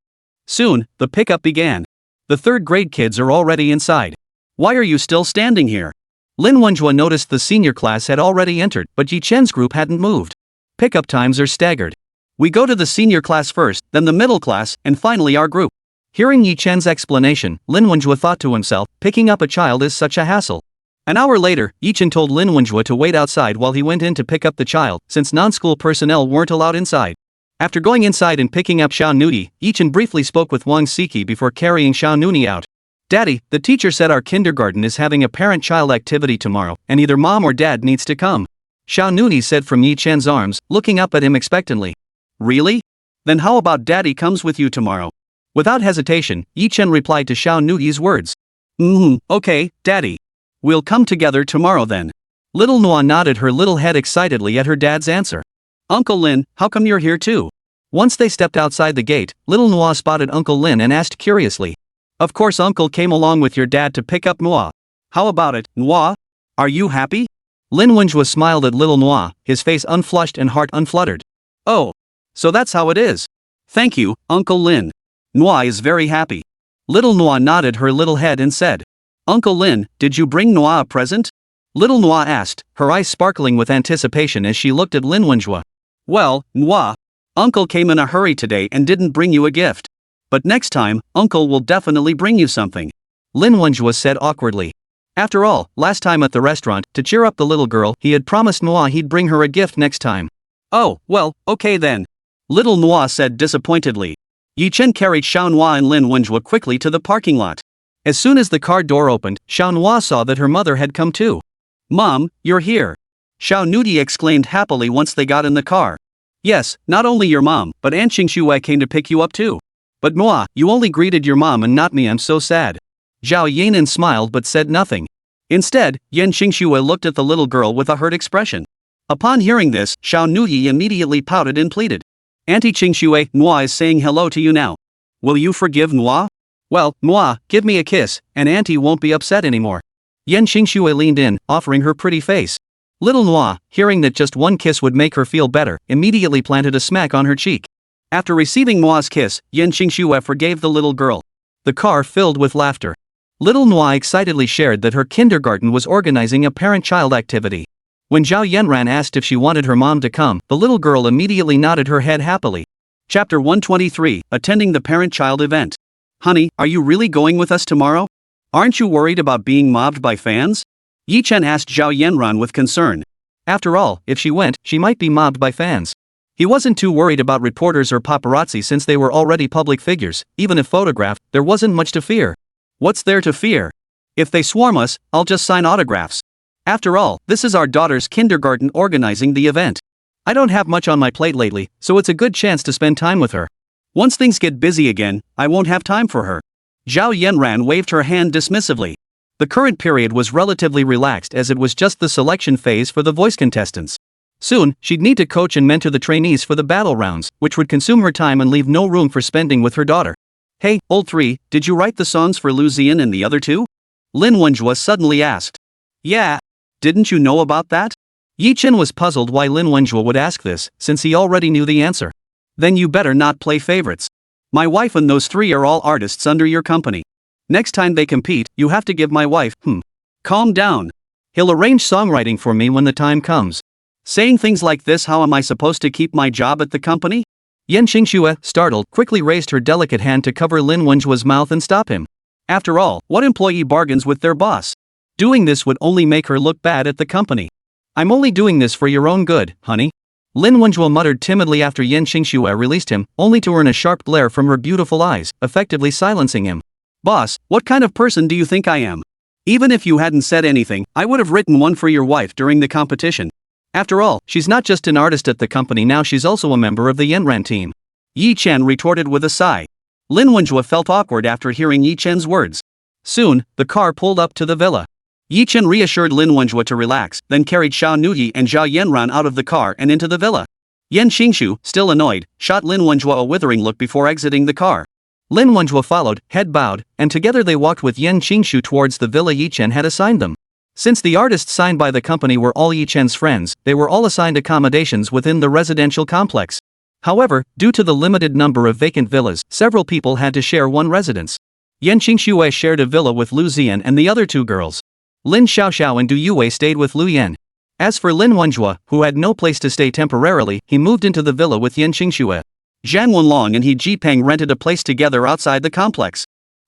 Soon, the pickup began. The 3rd grade kids are already inside. Why are you still standing here? Lin Wenjua noticed the senior class had already entered, but Yi Chen's group hadn't moved. Pickup times are staggered. We go to the senior class first, then the middle class, and finally our group. Hearing Yi Chen's explanation, Lin Wenjua thought to himself, picking up a child is such a hassle. An hour later, Yi Chen told Lin Wenjua to wait outside while he went in to pick up the child, since non-school personnel weren't allowed inside. After going inside and picking up Zhao Yanran, Yi Chen briefly spoke with Wang Siki before carrying Zhao Yanran out. Daddy, the teacher said our kindergarten is having a parent-child activity tomorrow, and either mom or dad needs to come. Zhao Yanran said from Yi Chen's arms, looking up at him expectantly. Really? Then how about daddy comes with you tomorrow? Without hesitation, Yi Chen replied to Zhao Yanran's words. Okay, daddy. We'll come together tomorrow then. Little Nuoyi nodded her little head excitedly at her dad's answer. Uncle Lin, how come you're here too? Once they stepped outside the gate, little Nuoyi spotted Uncle Lin and asked curiously. Of course Uncle came along with your dad to pick up Nuoyi. How about it, Nuoyi? Are you happy? Lin Wenjua smiled at little Nuoyi, his face unflushed and heart unfluttered. Oh. So that's how it is. Thank you, Uncle Lin. Nuoyi is very happy. Little Nuoyi nodded her little head and said. Uncle Lin, did you bring Nuoyi a present? Little Nuoyi asked, her eyes sparkling with anticipation as she looked at Lin Wenjue. Well, Nuoyi, Uncle came in a hurry today and didn't bring you a gift. But next time, Uncle will definitely bring you something. Lin Wenjue said awkwardly. After all, last time at the restaurant, to cheer up the little girl, he had promised Nuoyi he'd bring her a gift next time. Oh, well, okay then. Little Nuoyi said disappointedly. Chen carried Xiao Nuoyi and Lin Wenjue quickly to the parking lot. As soon as the car door opened, Xiao Nuoyi saw that her mother had come too. Mom, you're here. Xiao Nuoyi exclaimed happily once they got in the car. Yes, not only your mom, but Aunt Xingxue came to pick you up too. But Nuoyi, you only greeted your mom and not me, I'm so sad. Zhao Yanran smiled but said nothing. Instead, Yan Xingxue looked at the little girl with a hurt expression. Upon hearing this, Xiao Nuoyi immediately pouted and pleaded. Auntie Xingxue, Nuoyi is saying hello to you now. Will you forgive Nuoyi? Well, Nuoyi, give me a kiss, and Auntie won't be upset anymore. Yan Xingxue leaned in, offering her pretty face. Little Nuoyi, hearing that just one kiss would make her feel better, immediately planted a smack on her cheek. After receiving Nuoyi's kiss, Yan Xingxue forgave the little girl. The car filled with laughter. Little Nuoyi excitedly shared that her kindergarten was organizing a parent-child activity. When Zhao Yanran asked if she wanted her mom to come, the little girl immediately nodded her head happily. Chapter 123, Attending the Parent-Child Event. Honey, are you really going with us tomorrow? Aren't you worried about being mobbed by fans? Chen asked Zhao Yanran with concern. After all, if she went, she might be mobbed by fans. He wasn't too worried about reporters or paparazzi since they were already public figures. Even if photographed, there wasn't much to fear. What's there to fear? If they swarm us, I'll just sign autographs. After all, this is our daughter's kindergarten organizing the event. I don't have much on my plate lately, so it's a good chance to spend time with her. Once things get busy again, I won't have time for her. Zhao Yanran waved her hand dismissively. The current period was relatively relaxed as it was just the selection phase for the voice contestants. Soon, she'd need to coach and mentor the trainees for the battle rounds, which would consume her time and leave no room for spending with her daughter. Hey, old three, did you write the songs for Lu Ziyan and the other two? Lin Wenjue suddenly asked. Yeah. Didn't you know about that? Chen was puzzled why Lin Wenjue would ask this, since he already knew the answer. Then you better not play favorites. My wife and those three are all artists under your company. Next time they compete, you have to give my wife, Calm down. He'll arrange songwriting for me when the time comes. Saying things like this, how am I supposed to keep my job at the company? Yan Xingxue, startled, quickly raised her delicate hand to cover Lin Wenjue's mouth and stop him. After all, what employee bargains with their boss? Doing this would only make her look bad at the company. I'm only doing this for your own good, honey. Lin Wenjue muttered timidly after Yan Xingxue released him, only to earn a sharp glare from her beautiful eyes, effectively silencing him. Boss, what kind of person do you think I am? Even if you hadn't said anything, I would have written one for your wife during the competition. After all, she's not just an artist at the company now, she's also a member of the Yanran team. Chen retorted with a sigh. Lin Wenjue felt awkward after hearing Chen's words. Soon, the car pulled up to the villa. Chen reassured Lin Wenjue to relax, then carried Xiao Nuoyi and Zhao Yanran out of the car and into the villa. Yan Xingxue, still annoyed, shot Lin Wenjue a withering look before exiting the car. Lin Wenjue followed, head bowed, and together they walked with Yan Xingxue towards the villa Chen had assigned them. Since the artists signed by the company were all Chen's friends, they were all assigned accommodations within the residential complex. However, due to the limited number of vacant villas, several people had to share one residence. Yan Xingxue shared a villa with Lu Ziyan and the other two girls. Lin Xiaoxiao and Du Yue stayed with Lu Yan. As for Lin Wenjue, who had no place to stay temporarily, he moved into the villa with Yan Xingxue. Zhang Wenlong and He Jipeng rented a place together outside the complex.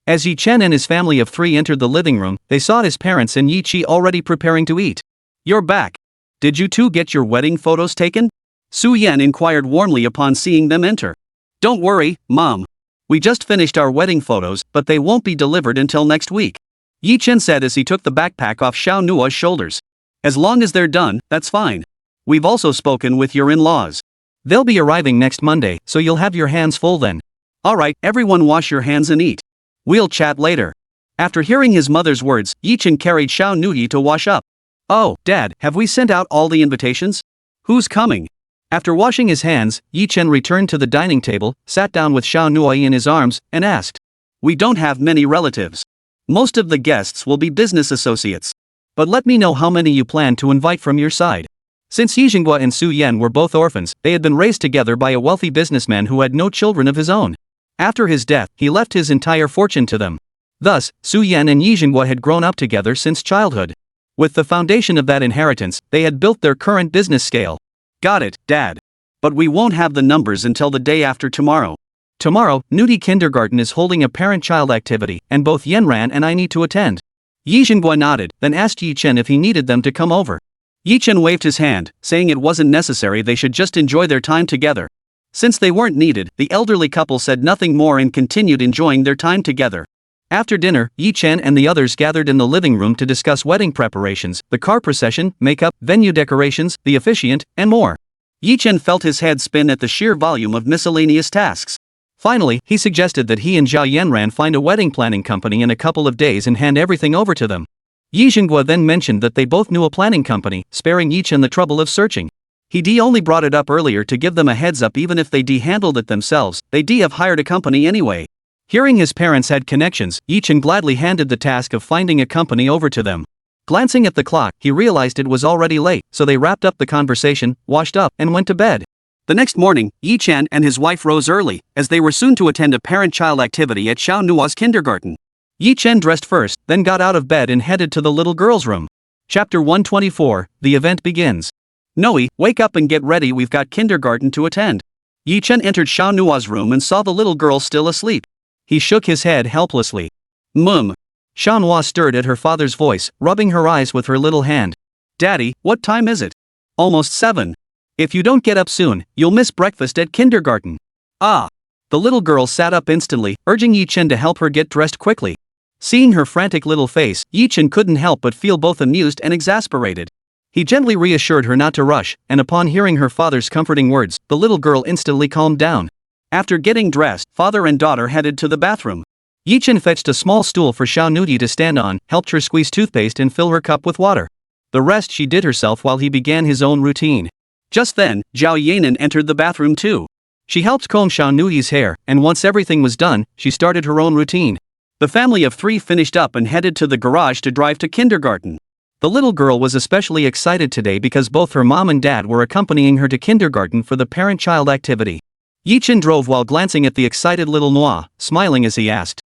As Yi Chen and his family of three entered the living room, they saw his parents and Yi Qi already preparing to eat. You're back. Did you two get your wedding photos taken? Su Yan inquired warmly upon seeing them enter. Don't worry, Mom. We just finished our wedding photos, but they won't be delivered until next week. Yi Chen said as he took the backpack off Xiao Nuoyi's shoulders. As long as they're done, that's fine. We've also spoken with your in-laws. They'll be arriving next Monday, so you'll have your hands full then. Alright, everyone wash your hands and eat. We'll chat later. After hearing his mother's words, Chen carried Xiao Nuoyi to wash up. Oh, Dad, have we sent out all the invitations? Who's coming? After washing his hands, Chen returned to the dining table, sat down with Xiao Nuoyi in his arms, and asked. We don't have many relatives. Most of the guests will be business associates. But let me know how many you plan to invite from your side. Since Yi Jinghua and Su Yan were both orphans, they had been raised together by a wealthy businessman who had no children of his own. After his death, he left his entire fortune to them. Thus, Su Yan and Yi Zhenghua had grown up together since childhood. With the foundation of that inheritance, they had built their current business scale. Got it, Dad. But we won't have the numbers until the day after tomorrow. Tomorrow, Nuoyi Kindergarten is holding a parent-child activity, and both Yanran and I need to attend. Yi Zhenghua nodded, then asked Yi Chen if he needed them to come over. Yi Chen waved his hand, saying it wasn't necessary, they should just enjoy their time together. Since they weren't needed, the elderly couple said nothing more and continued enjoying their time together. After dinner, Yi Chen and the others gathered in the living room to discuss wedding preparations, the car procession, makeup, venue decorations, the officiant, and more. Yi Chen felt his head spin at the sheer volume of miscellaneous tasks. Finally, he suggested that he and Zhao Yanran find a wedding planning company in a couple of days and hand everything over to them. Yi Zhenghua then mentioned that they both knew a planning company, sparing Yi Chen the trouble of searching. He only brought it up earlier to give them a heads up, even if they handled it themselves, they have hired a company anyway. Hearing his parents had connections, Yi Chen gladly handed the task of finding a company over to them. Glancing at the clock, he realized it was already late, so they wrapped up the conversation, washed up, and went to bed. The next morning, Yi Chen and his wife rose early, as they were soon to attend a parent-child activity at Xiao Nuoyi's kindergarten. Yi Chen dressed first, then got out of bed and headed to the little girl's room. Chapter 124, the event begins. Nuoyi, wake up and get ready, we've got kindergarten to attend. Yi Chen entered Xiao Nuoyi's room and saw the little girl still asleep. He shook his head helplessly. Mum. Xiao Nuoyi stirred at her father's voice, rubbing her eyes with her little hand. Daddy, what time is it? Almost 7. If you don't get up soon, you'll miss breakfast at kindergarten. Ah. The little girl sat up instantly, urging Yi Chen to help her get dressed quickly. Seeing her frantic little face, Yi Chen couldn't help but feel both amused and exasperated. He gently reassured her not to rush, and upon hearing her father's comforting words, the little girl instantly calmed down. After getting dressed, father and daughter headed to the bathroom. Yi Chen fetched a small stool for Xiao Nuoyi to stand on, helped her squeeze toothpaste and fill her cup with water. The rest she did herself while he began his own routine. Just then, Zhao Yanran entered the bathroom too. She helped comb Xiao Nuoyi's hair, and once everything was done, she started her own routine. The family of 3 finished up and headed to the garage to drive to kindergarten. The little girl was especially excited today because both her mom and dad were accompanying her to kindergarten for the parent-child activity. Yi Chen drove while glancing at the excited little Nuoyi, smiling as he asked.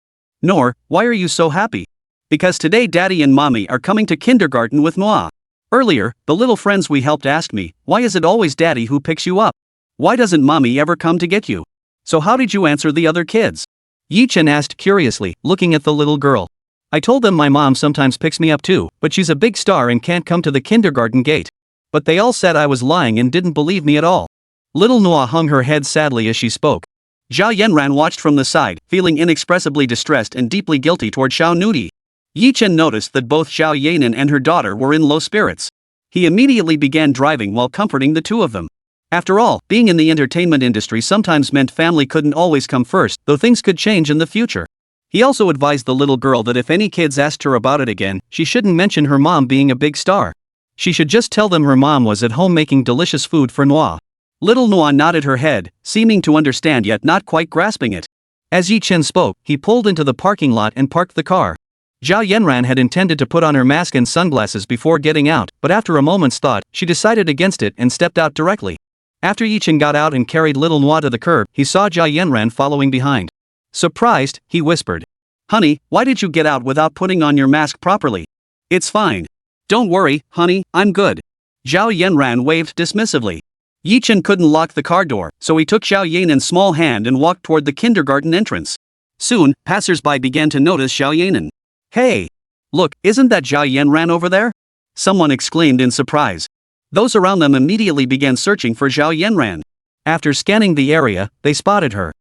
Nor, why are you so happy? Because today Daddy and Mommy are coming to kindergarten with Nuoyi. Earlier, the little friends we helped asked me, why is it always Daddy who picks you up? Why doesn't Mommy ever come to get you? So how did you answer the other kids? Yi Chen asked curiously, looking at the little girl. I told them my mom sometimes picks me up too, but she's a big star and can't come to the kindergarten gate. But they all said I was lying and didn't believe me at all. Little Nuoyi hung her head sadly as she spoke. Zhao Yanran watched from the side, feeling inexpressibly distressed and deeply guilty toward Xiao Nuoyi. Yi Chen noticed that both Zhao Yanran and her daughter were in low spirits. He immediately began driving while comforting the two of them. After all, being in the entertainment industry sometimes meant family couldn't always come first, though things could change in the future. He also advised the little girl that if any kids asked her about it again, she shouldn't mention her mom being a big star. She should just tell them her mom was at home making delicious food for Nuoyi. Little Nuoyi nodded her head, seeming to understand yet not quite grasping it. As Yi Chen spoke, he pulled into the parking lot and parked the car. Zhao Yanran had intended to put on her mask and sunglasses before getting out, but after a moment's thought, she decided against it and stepped out directly. After Yi Chen got out and carried little Nuoyi to the curb, he saw Zhao Yanran following behind. Surprised, he whispered. Honey, why did you get out without putting on your mask properly? It's fine. Don't worry, honey, I'm good. Zhao Yanran waved dismissively. Yi Chen couldn't lock the car door, so he took Zhao Yanran's small hand and walked toward the kindergarten entrance. Soon, passers-by began to notice Zhao Yanran. Hey! Look, isn't that Zhao Yanran over there? Someone exclaimed in surprise. Those around them immediately began searching for Zhao Yanran. After scanning the area, they spotted her.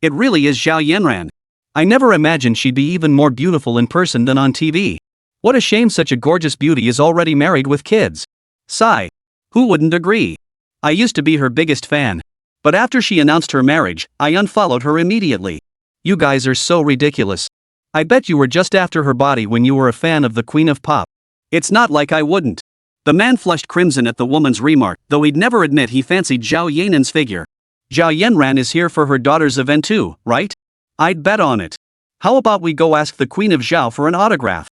It really is Zhao Yanran. I never imagined she'd be even more beautiful in person than on TV. What a shame such a gorgeous beauty is already married with kids. Sigh. Who wouldn't agree? I used to be her biggest fan. But after she announced her marriage, I unfollowed her immediately. You guys are so ridiculous. I bet you were just after her body when you were a fan of the Queen of Pop. It's not like I wouldn't. The man flushed crimson at the woman's remark, though he'd never admit he fancied Zhao Yanran's figure. Zhao Yanran is here for her daughter's event too, right? I'd bet on it. How about we go ask the Queen of Zhao for an autograph?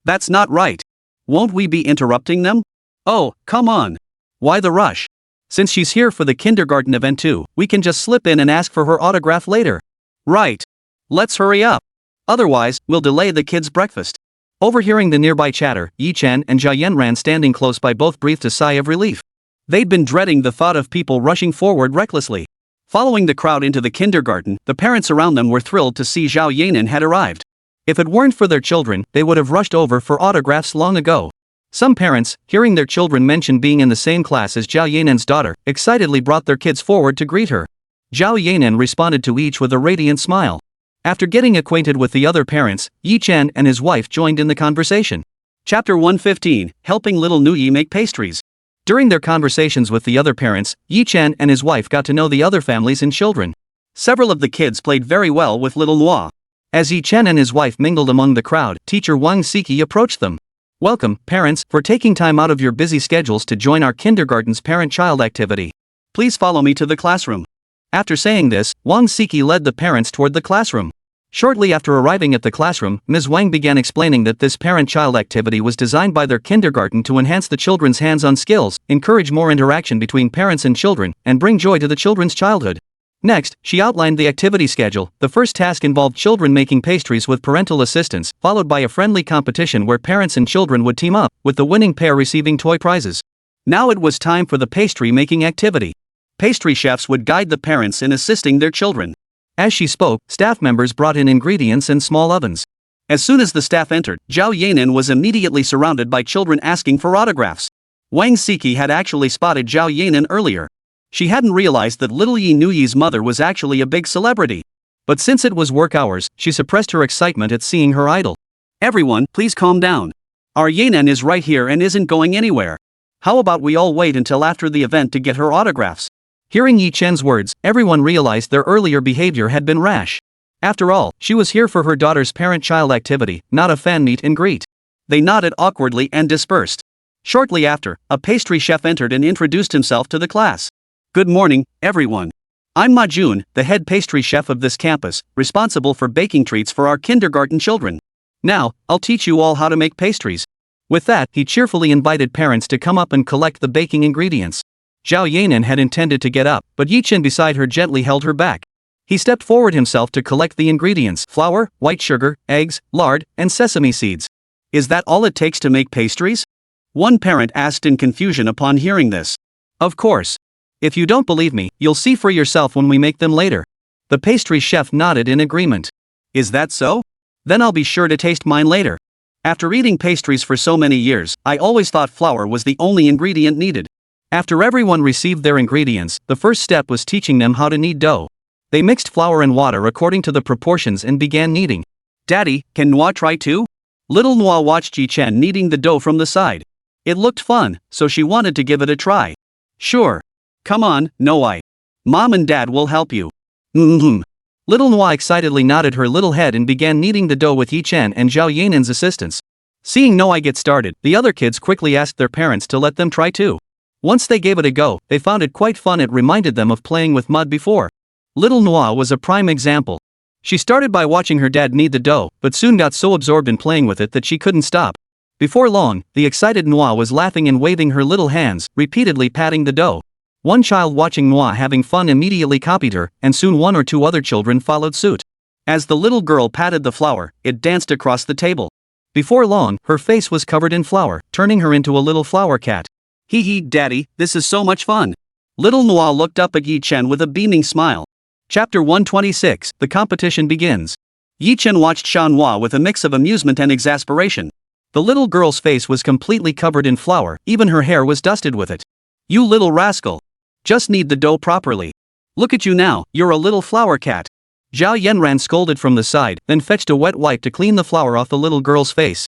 That's not right. Won't we be interrupting them? Oh, come on. Why the rush? Since she's here for the kindergarten event too, we can just slip in and ask for her autograph later. Right. Let's hurry up. Otherwise, we'll delay the kids' breakfast. Overhearing the nearby chatter, Chen and Zhao Yanran standing close by both breathed a sigh of relief. They'd been dreading the thought of people rushing forward recklessly. Following the crowd into the kindergarten, the parents around them were thrilled to see Zhao Yanran had arrived. If it weren't for their children, they would have rushed over for autographs long ago. Some parents, hearing their children mention being in the same class as Zhao Yanran's daughter, excitedly brought their kids forward to greet her. Zhao Yanran responded to each with a radiant smile. After getting acquainted with the other parents, Chen and his wife joined in the conversation. Chapter 115, Helping Little Nuoyi Make Pastries. During their conversations with the other parents, Chen and his wife got to know the other families and children. Several of the kids played very well with little Nuoyi. As Chen and his wife mingled among the crowd, teacher Wang Siki approached them. Welcome, parents, for taking time out of your busy schedules to join our kindergarten's parent-child activity. Please follow me to the classroom. After saying this, Wang Siki led the parents toward the classroom. Shortly after arriving at the classroom, Ms. Wang began explaining that this parent-child activity was designed by their kindergarten to enhance the children's hands-on skills, encourage more interaction between parents and children, and bring joy to the children's childhood. Next, she outlined the activity schedule. The first task involved children making pastries with parental assistance, followed by a friendly competition where parents and children would team up, with the winning pair receiving toy prizes. Now it was time for the pastry-making activity. Pastry chefs would guide the parents in assisting their children. As she spoke, staff members brought in ingredients and small ovens. As soon as the staff entered, Zhao Yanran was immediately surrounded by children asking for autographs. Wang Siki had actually spotted Zhao Yanran earlier. She hadn't realized that little Nuoyi's mother was actually a big celebrity. But since it was work hours, she suppressed her excitement at seeing her idol. Everyone, please calm down. Our Yanran is right here and isn't going anywhere. How about we all wait until after the event to get her autographs? Hearing Chen's words, everyone realized their earlier behavior had been rash. After all, she was here for her daughter's parent-child activity, not a fan meet and greet. They nodded awkwardly and dispersed. Shortly after, a pastry chef entered and introduced himself to the class. Good morning, everyone. I'm Ma Jun, the head pastry chef of this campus, responsible for baking treats for our kindergarten children. Now, I'll teach you all how to make pastries. With that, he cheerfully invited parents to come up and collect the baking ingredients. Zhao Yanran had intended to get up, but Chen beside her gently held her back. He stepped forward himself to collect the ingredients: flour, white sugar, eggs, lard, and sesame seeds. Is that all it takes to make pastries? One parent asked in confusion upon hearing this. Of course. If you don't believe me, you'll see for yourself when we make them later. The pastry chef nodded in agreement. Is that so? Then I'll be sure to taste mine later. After eating pastries for so many years, I always thought flour was the only ingredient needed. After everyone received their ingredients, the first step was teaching them how to knead dough. They mixed flour and water according to the proportions and began kneading. Daddy, can Nuoyi try too? Little Nuoyi watched Chen kneading the dough from the side. It looked fun, so she wanted to give it a try. Sure. Come on, Nuoyi. Mom and Dad will help you. Little Nuoyi excitedly nodded her little head and began kneading the dough with Chen and Zhao Yanran's assistance. Seeing Nuoyi get started, the other kids quickly asked their parents to let them try too. Once they gave it a go, they found it quite fun. It reminded them of playing with mud before. Little Nuoyi was a prime example. She started by watching her dad knead the dough, but soon got so absorbed in playing with it that she couldn't stop. Before long, the excited Nuoyi was laughing and waving her little hands, repeatedly patting the dough. One child watching Nuoyi having fun immediately copied her, and soon one or two other children followed suit. As the little girl patted the flour, it danced across the table. Before long, her face was covered in flour, turning her into a little flour cat. Hee hee, Daddy, this is so much fun. Little Nuoyi looked up at Chen with a beaming smile. Chapter 126, The Competition Begins. Chen watched Shanghai with a mix of amusement and exasperation. The little girl's face was completely covered in flour, even her hair was dusted with it. You little rascal. Just knead the dough properly. Look at you now, you're a little flour cat. Zhao Yanran scolded from the side, then fetched a wet wipe to clean the flour off the little girl's face.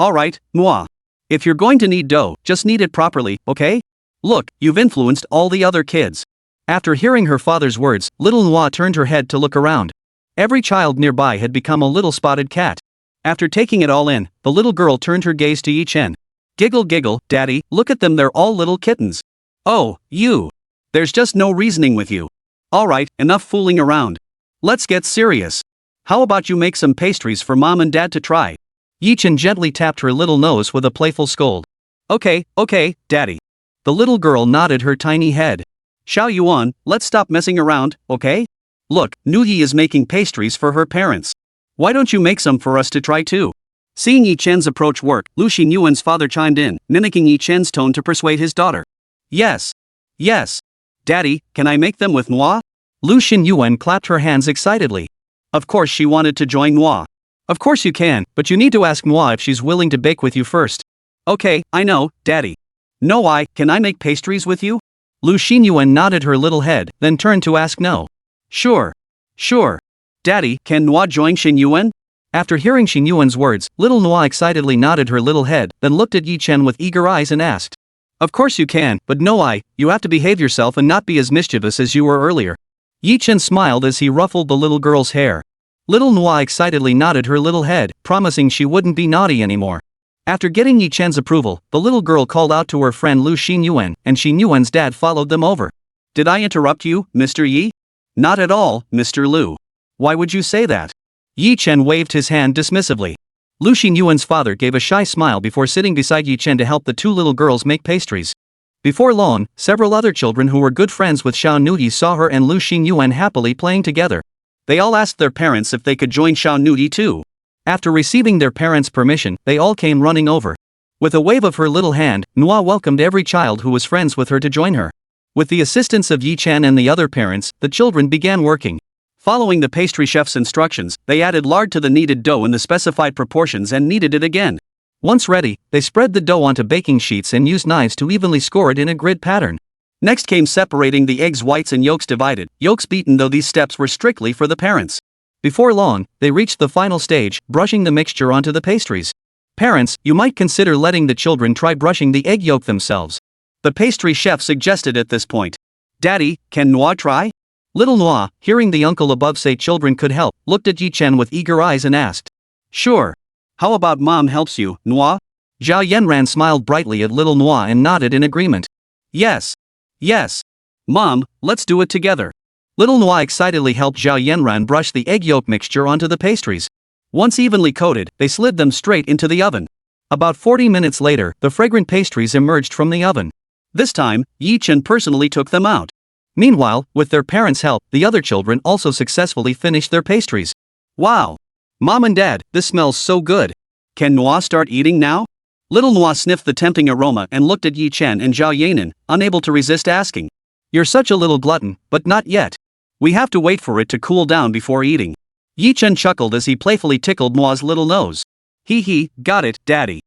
Alright, Nuoyi. If you're going to knead dough, just knead it properly, okay? Look, you've influenced all the other kids. After hearing her father's words, little Nuoyi turned her head to look around. Every child nearby had become a little spotted cat. After taking it all in, the little girl turned her gaze to Chen. Giggle giggle, Daddy, look at them, they're all little kittens. Oh, you. There's just no reasoning with you. Alright, enough fooling around. Let's get serious. How about you make some pastries for Mom and Dad to try? Chen gently tapped her little nose with a playful scold. Okay, Daddy. The little girl nodded her tiny head. Xiao Yuan, let's stop messing around, okay? Look, Nuoyi is making pastries for her parents. Why don't you make some for us to try too? Seeing Yi Chen's approach work, Lu Xinyuan's father chimed in, mimicking Yi Chen's tone to persuade his daughter. Yes. Yes. Daddy, can I make them with moi? Lu Xinyuan clapped her hands excitedly. Of course she wanted to join moi. Of course you can, but you need to ask moi if she's willing to bake with you first. Okay, I know, Daddy. No, can I make pastries with you? Lu Xinyuan nodded her little head, then turned to ask no. Sure. Sure. Daddy, can moi join Xinyuan? After hearing Xinyuan's words, little Nuoyi excitedly nodded her little head, then looked at Yi Chen with eager eyes and asked. Of course you can, but Nuoyi, you have to behave yourself and not be as mischievous as you were earlier. Yi Chen smiled as he ruffled the little girl's hair. Little Nuoyi excitedly nodded her little head, promising she wouldn't be naughty anymore. After getting Yi Chen's approval, the little girl called out to her friend Lu Xinyuan, and Xinyuan's dad followed them over. Did I interrupt you, Mr. Yi? Not at all, Mr. Lu. Why would you say that? Yi Chen waved his hand dismissively. Lu Xinyuan's father gave a shy smile before sitting beside Yi Chen to help the two little girls make pastries. Before long, several other children who were good friends with Xiao Nuyi saw her and Lu Xinyuan happily playing together. They all asked their parents if they could join Xiao Nuyi too. After receiving their parents' permission, they all came running over. With a wave of her little hand, Nuoyi welcomed every child who was friends with her to join her. With the assistance of Yi Chen and the other parents, the children began working. Following the pastry chef's instructions, they added lard to the kneaded dough in the specified proportions and kneaded it again. Once ready, they spread the dough onto baking sheets and used knives to evenly score it in a grid pattern. Next came separating the eggs' whites and yolks divided, yolks beaten, though these steps were strictly for the parents. Before long, they reached the final stage, brushing the mixture onto the pastries. Parents, you might consider letting the children try brushing the egg yolk themselves. The pastry chef suggested at this point. Daddy, can Nuoyi try? Little Nuoyi, hearing the uncle above say children could help, looked at Yi Chen with eager eyes and asked. Sure. How about mom helps you, Nuoyi? Zhao Yanran smiled brightly at little Nuoyi and nodded in agreement. Yes. Yes. Mom, let's do it together. Little Nuoyi excitedly helped Zhao Yanran brush the egg yolk mixture onto the pastries. Once evenly coated, they slid them straight into the oven. About 40 minutes later, the fragrant pastries emerged from the oven. This time, Yi Chen personally took them out. Meanwhile, with their parents' help, the other children also successfully finished their pastries. Wow! Mom and Dad, this smells so good. Can Nuoyi start eating now? Little Nuoyi sniffed the tempting aroma and looked at Yi Chen and Zhao Yanran, unable to resist asking. You're such a little glutton, but not yet. We have to wait for it to cool down before eating. Yi Chen chuckled as he playfully tickled Nuoyi's little nose. Hee, got it, Daddy.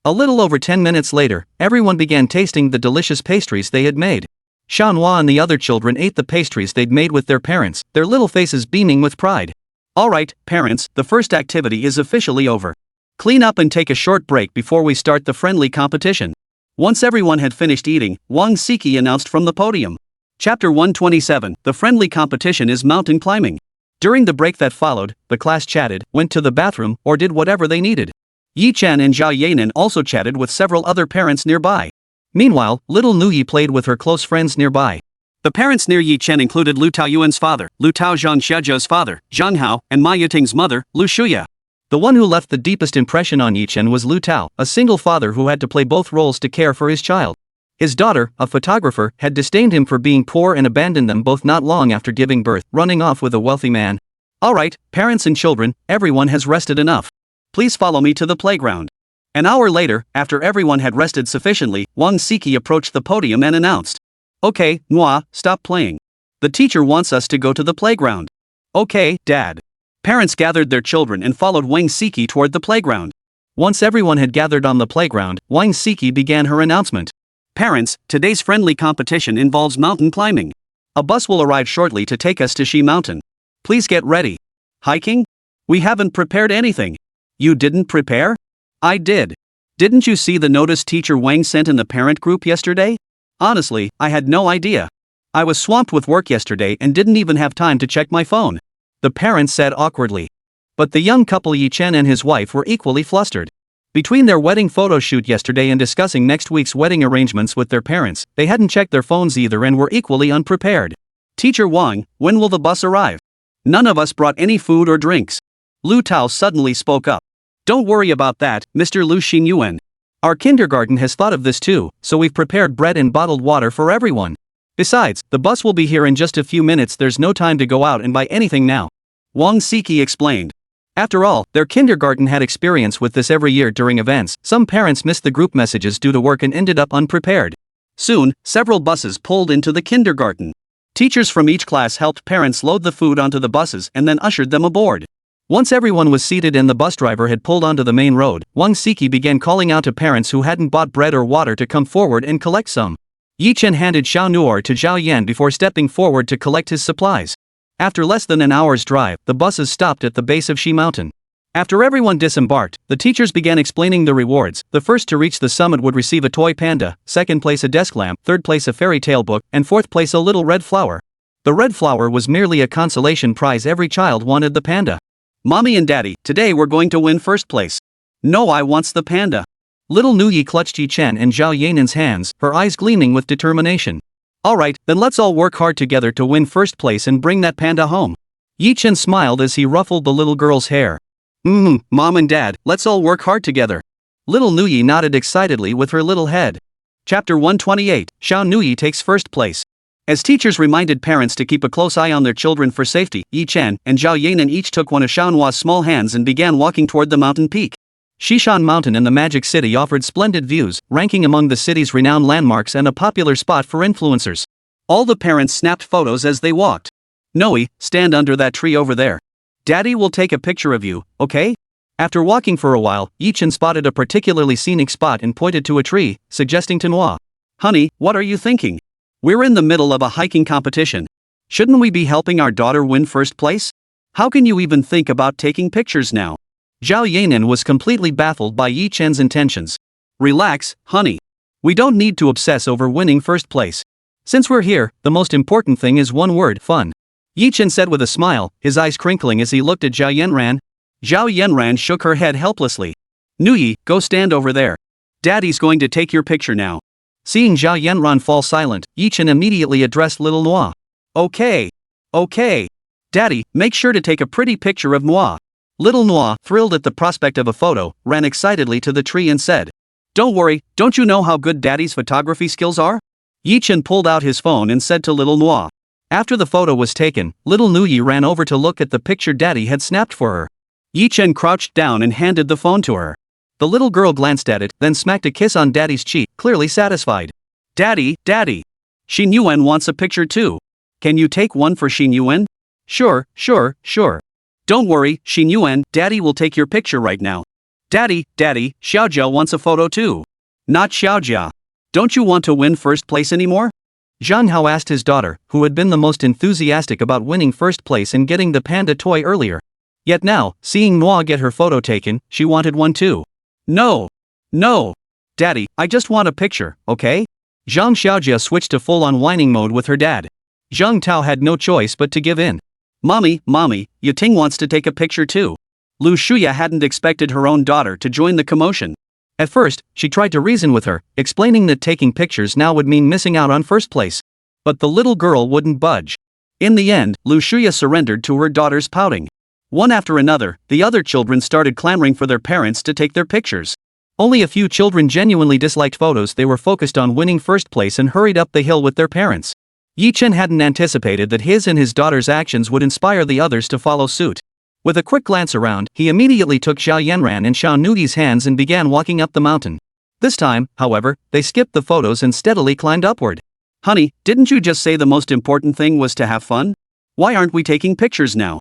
A little over 10 minutes later, everyone began tasting the delicious pastries they had made. Xiao Nuoyi and the other children ate the pastries they'd made with their parents, their little faces beaming with pride. Alright, parents, the first activity is officially over. Clean up and take a short break before we start the friendly competition. Once everyone had finished eating, Wang Siki announced from the podium. Chapter 127, the friendly competition is mountain climbing. During the break that followed, the class chatted, went to the bathroom, or did whatever they needed. Yi Chen and Zhao Yanran also chatted with several other parents nearby. Meanwhile, little Nuoyi played with her close friends nearby. The parents near Yi Chen included Lu Taoyuan's father, Lu Tao Zhangxiajia's father, Zhang Hao, and Ma Yiting's mother, Lu Shuya. The one who left the deepest impression on Yi Chen was Lu Tao, a single father who had to play both roles to care for his child. His daughter, a photographer, had disdained him for being poor and abandoned them both not long after giving birth, running off with a wealthy man. Alright, parents and children, everyone has rested enough. Please follow me to the playground. An hour later, after everyone had rested sufficiently, Wang Siki approached the podium and announced. Okay, Nuoyi, stop playing. The teacher wants us to go to the playground. Okay, Dad. Parents gathered their children and followed Wang Siki toward the playground. Once everyone had gathered on the playground, Wang Siki began her announcement. Parents, today's friendly competition involves mountain climbing. A bus will arrive shortly to take us to Shi Mountain. Please get ready. Hiking? We haven't prepared anything. You didn't prepare? I did. Didn't you see the notice teacher Wang sent in the parent group yesterday? Honestly, I had no idea. I was swamped with work yesterday and didn't even have time to check my phone. The parents said awkwardly. But the young couple Yi Chen and his wife were equally flustered. Between their wedding photo shoot yesterday and discussing next week's wedding arrangements with their parents, they hadn't checked their phones either and were equally unprepared. Teacher Wang, when will the bus arrive? None of us brought any food or drinks. Lu Tao suddenly spoke up. Don't worry about that, Mr. Lu Xinyuan. Our kindergarten has thought of this too, so we've prepared bread and bottled water for everyone. Besides, the bus will be here in just a few minutes. There's no time to go out and buy anything now. Wang Siki explained. After all, their kindergarten had experience with this every year during events. Some parents missed the group messages due to work and ended up unprepared. Soon, several buses pulled into the kindergarten. Teachers from each class helped parents load the food onto the buses and then ushered them aboard. Once everyone was seated and the bus driver had pulled onto the main road, Wang Siki began calling out to parents who hadn't bought bread or water to come forward and collect some. Yi Chen handed Xiao Nuoyi to Zhao Yan before stepping forward to collect his supplies. After less than an hour's drive, the buses stopped at the base of Shi Mountain. After everyone disembarked, the teachers began explaining the rewards. The first to reach the summit would receive a toy panda, second place a desk lamp, third place a fairy tale book, and fourth place a little red flower. The red flower was merely a consolation prize. Every child wanted the panda. Mommy and Daddy, today we're going to win first place. No, I wants the panda. Little Nuoyi clutched Yi Chen and Zhao Yanran's hands, her eyes gleaming with determination. Alright, then let's all work hard together to win first place and bring that panda home. Yi Chen smiled as he ruffled the little girl's hair. Mom and Dad, let's all work hard together. Little Nuoyi nodded excitedly with her little head. Chapter 128, Xiao Nuoyi takes first place. As teachers reminded parents to keep a close eye on their children for safety, Yi Chen and Zhao Yanran each took one of Xiaonua's small hands and began walking toward the mountain peak. Xishan Mountain in the Magic City offered splendid views, ranking among the city's renowned landmarks and a popular spot for influencers. All the parents snapped photos as they walked. Nuoyi, stand under that tree over there. Daddy will take a picture of you, okay? After walking for a while, Yi Chen spotted a particularly scenic spot and pointed to a tree, suggesting to Nuoyi. Honey, what are you thinking? We're in the middle of a hiking competition. Shouldn't we be helping our daughter win first place? How can you even think about taking pictures now? Zhao Yanran was completely baffled by Yi Chen's intentions. Relax, honey. We don't need to obsess over winning first place. Since we're here, the most important thing is one word: fun. Yi Chen said with a smile, his eyes crinkling as he looked at Zhao Yanran. Zhao Yanran shook her head helplessly. Nuoyi, go stand over there. Daddy's going to take your picture now. Seeing Zhao Yanran fall silent, Yi Chen immediately addressed little Nuoyi. Okay. Daddy, make sure to take a pretty picture of Nuoyi. Little Nuoyi, thrilled at the prospect of a photo, ran excitedly to the tree and said, Don't worry, don't you know how good Daddy's photography skills are? Yi Chen pulled out his phone and said to little Nuoyi. After the photo was taken, little Nuoyi ran over to look at the picture Daddy had snapped for her. Yi Chen crouched down and handed the phone to her. The little girl glanced at it, then smacked a kiss on Daddy's cheek, clearly satisfied. Daddy. Xin Yuan wants a picture too. Can you take one for Xin Yuan? Sure. Don't worry, Xin Yuan, Daddy will take your picture right now. Daddy, Xiaojia wants a photo too. Not Xiaojia. Don't you want to win first place anymore? Zhang Hao asked his daughter, who had been the most enthusiastic about winning first place and getting the panda toy earlier. Yet now, seeing Nuoyi get her photo taken, she wanted one too. No. Daddy, I just want a picture, okay? Zhang Xiaojia switched to full-on whining mode with her dad. Zhang Tao had no choice but to give in. Mommy, Yating wants to take a picture too. Lu Shuya hadn't expected her own daughter to join the commotion. At first, she tried to reason with her, explaining that taking pictures now would mean missing out on first place. But the little girl wouldn't budge. In the end, Lu Shuya surrendered to her daughter's pouting. One after another, the other children started clamoring for their parents to take their pictures. Only a few children genuinely disliked photos. They were focused on winning first place and hurried up the hill with their parents. Yi Chen hadn't anticipated that his and his daughter's actions would inspire the others to follow suit. With a quick glance around, he immediately took Zhao Yanran and Xiao Nuoyi's hands and began walking up the mountain. This time, however, they skipped the photos and steadily climbed upward. Honey, didn't you just say the most important thing was to have fun? Why aren't we taking pictures now?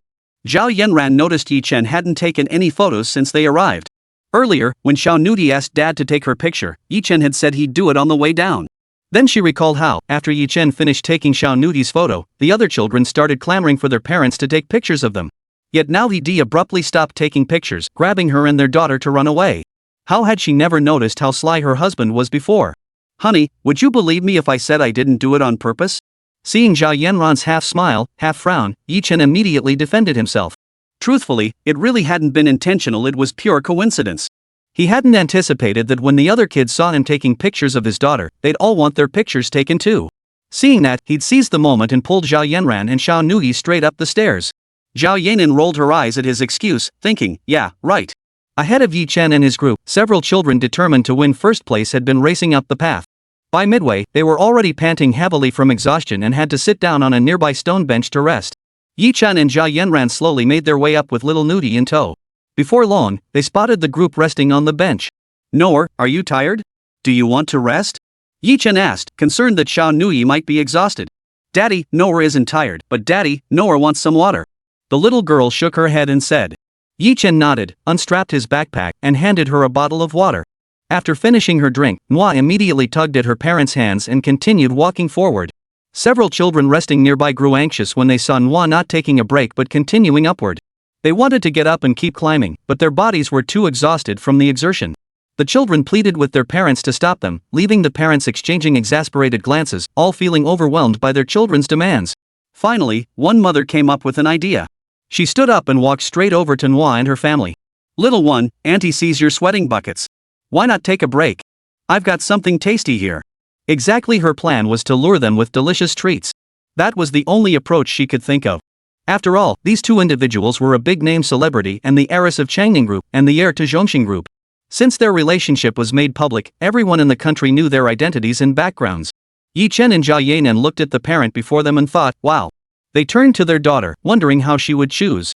Zhao Yanran noticed Yi Chen hadn't taken any photos since they arrived. Earlier, when Xiao Nuoyi asked Dad to take her picture, Yi Chen had said he'd do it on the way down. Then she recalled how, after Yi Chen finished taking Xiao Nuoyi's photo, the other children started clamoring for their parents to take pictures of them. Yet now Di abruptly stopped taking pictures, grabbing her and their daughter to run away. How had she never noticed how sly her husband was before? Honey, would you believe me if I said I didn't do it on purpose? Seeing Zhao Yanran's half smile, half frown, Yi Chen immediately defended himself. Truthfully, it really hadn't been intentional, it was pure coincidence. He hadn't anticipated that when the other kids saw him taking pictures of his daughter, they'd all want their pictures taken too. Seeing that, he'd seized the moment and pulled Zhao Yanran and Xiao Nuoyi straight up the stairs. Zhao Yanran rolled her eyes at his excuse, thinking, yeah, right. Ahead of Yi Chen and his group, several children determined to win first place had been racing up the path. By midway, they were already panting heavily from exhaustion and had to sit down on a nearby stone bench to rest. Yi Chen and Zhao Yanran slowly made their way up with little Nuoyi in tow. Before long, they spotted the group resting on the bench. Noor, are you tired? Do you want to rest? Chen asked, concerned that Xiao Nuoyi might be exhausted. Daddy, Noor isn't tired, but Daddy, Noor wants some water. The little girl shook her head and said. Chen nodded, unstrapped his backpack, and handed her a bottle of water. After finishing her drink, Nuoyi immediately tugged at her parents' hands and continued walking forward. Several children resting nearby grew anxious when they saw Nuoyi not taking a break but continuing upward. They wanted to get up and keep climbing, but their bodies were too exhausted from the exertion. The children pleaded with their parents to stop them, leaving the parents exchanging exasperated glances, all feeling overwhelmed by their children's demands. Finally, one mother came up with an idea. She stood up and walked straight over to Nuoyi and her family. Little one, Auntie sees you're sweating buckets. Why not take a break? I've got something tasty here. Exactly, her plan was to lure them with delicious treats. That was the only approach she could think of. After all, these two individuals were a big-name celebrity and the heiress of Changning Group and the heir to Zhongxing Group. Since their relationship was made public, everyone in the country knew their identities and backgrounds. Chen and Zhao Yanran looked at the parent before them and thought, wow. They turned to their daughter, wondering how she would choose.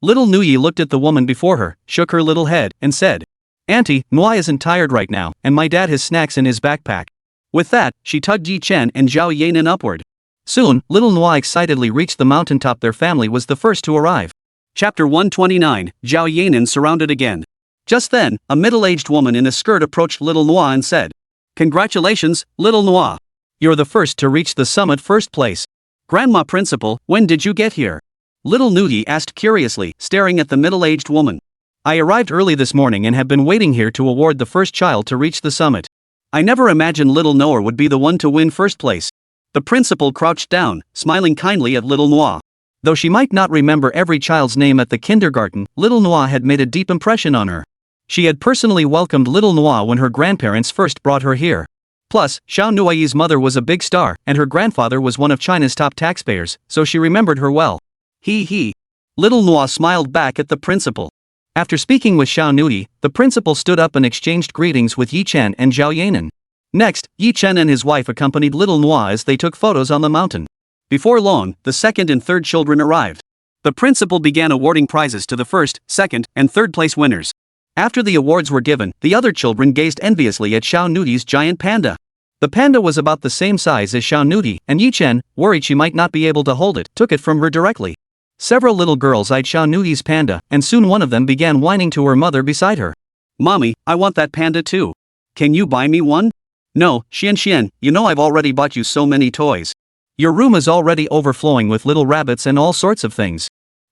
Little Nuoyi looked at the woman before her, shook her little head, and said, Auntie, Nuoyi isn't tired right now, and my dad has snacks in his backpack. With that, she tugged Chen and Zhao Yanran upward. Soon, little Nuoyi excitedly reached the mountaintop. Their family was the first to arrive. Chapter 129, Zhao Yanran surrounded again. Just then, a middle-aged woman in a skirt approached little Nuoyi and said, Congratulations, little Nuoyi. You're the first to reach the summit first place. Grandma Principal, when did you get here? Little Nuoyi asked curiously, staring at the middle-aged woman. I arrived early this morning and have been waiting here to award the first child to reach the summit. I never imagined little Noor would be the one to win first place. The principal crouched down, smiling kindly at little Nuoyi. Though she might not remember every child's name at the kindergarten, little Nuoyi had made a deep impression on her. She had personally welcomed little Nuoyi when her grandparents first brought her here. Plus, Xiao Nuoyi's mother was a big star, and her grandfather was one of China's top taxpayers, so she remembered her well. He. Little Nuoyi smiled back at the principal. After speaking with Xiao Nuoyi, the principal stood up and exchanged greetings with Chen and Zhao Yanran. Next, Chen and his wife accompanied little Nuoyi as they took photos on the mountain. Before long, the second and third children arrived. The principal began awarding prizes to the first, second, and third place winners. After the awards were given, the other children gazed enviously at Xiao Nuoyi's giant panda. The panda was about the same size as Xiao Nuoyi, and Chen, worried she might not be able to hold it, took it from her directly. Several little girls eyed Xiao Nuoyi's panda, and soon one of them began whining to her mother beside her. Mommy, I want that panda too. Can you buy me one? No, Xian, you know I've already bought you so many toys. Your room is already overflowing with little rabbits and all sorts of things.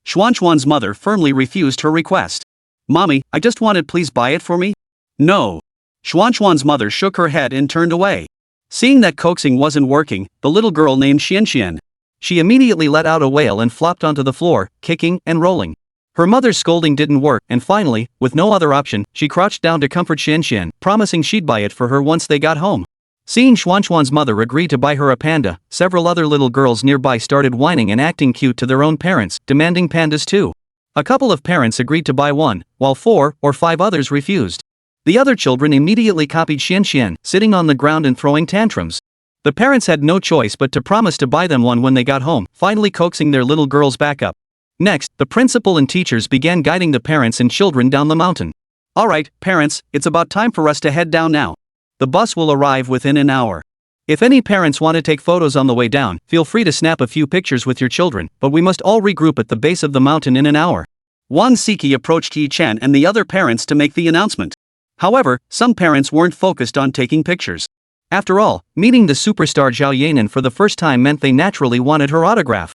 Xuan's mother firmly refused her request. Mommy, I just wanted, please buy it for me? No. Xuan's mother shook her head and turned away. Seeing that coaxing wasn't working, the little girl named Xian. She immediately let out a wail and flopped onto the floor, kicking and rolling. Her mother's scolding didn't work, and finally, with no other option, she crouched down to comfort Xian, promising she'd buy it for her once they got home. Seeing Xuan's mother agree to buy her a panda, several other little girls nearby started whining and acting cute to their own parents, demanding pandas too. A couple of parents agreed to buy one, while 4 or 5 others refused. The other children immediately copied Xian, sitting on the ground and throwing tantrums. The parents had no choice but to promise to buy them one when they got home, finally coaxing their little girls back up. Next, the principal and teachers began guiding the parents and children down the mountain. Alright, parents, it's about time for us to head down now. The bus will arrive within an hour. If any parents want to take photos on the way down, feel free to snap a few pictures with your children, but we must all regroup at the base of the mountain in an hour. Wang Siki approached Chen and the other parents to make the announcement. However, some parents weren't focused on taking pictures. After all, meeting the superstar Zhao Yanran for the first time meant they naturally wanted her autograph.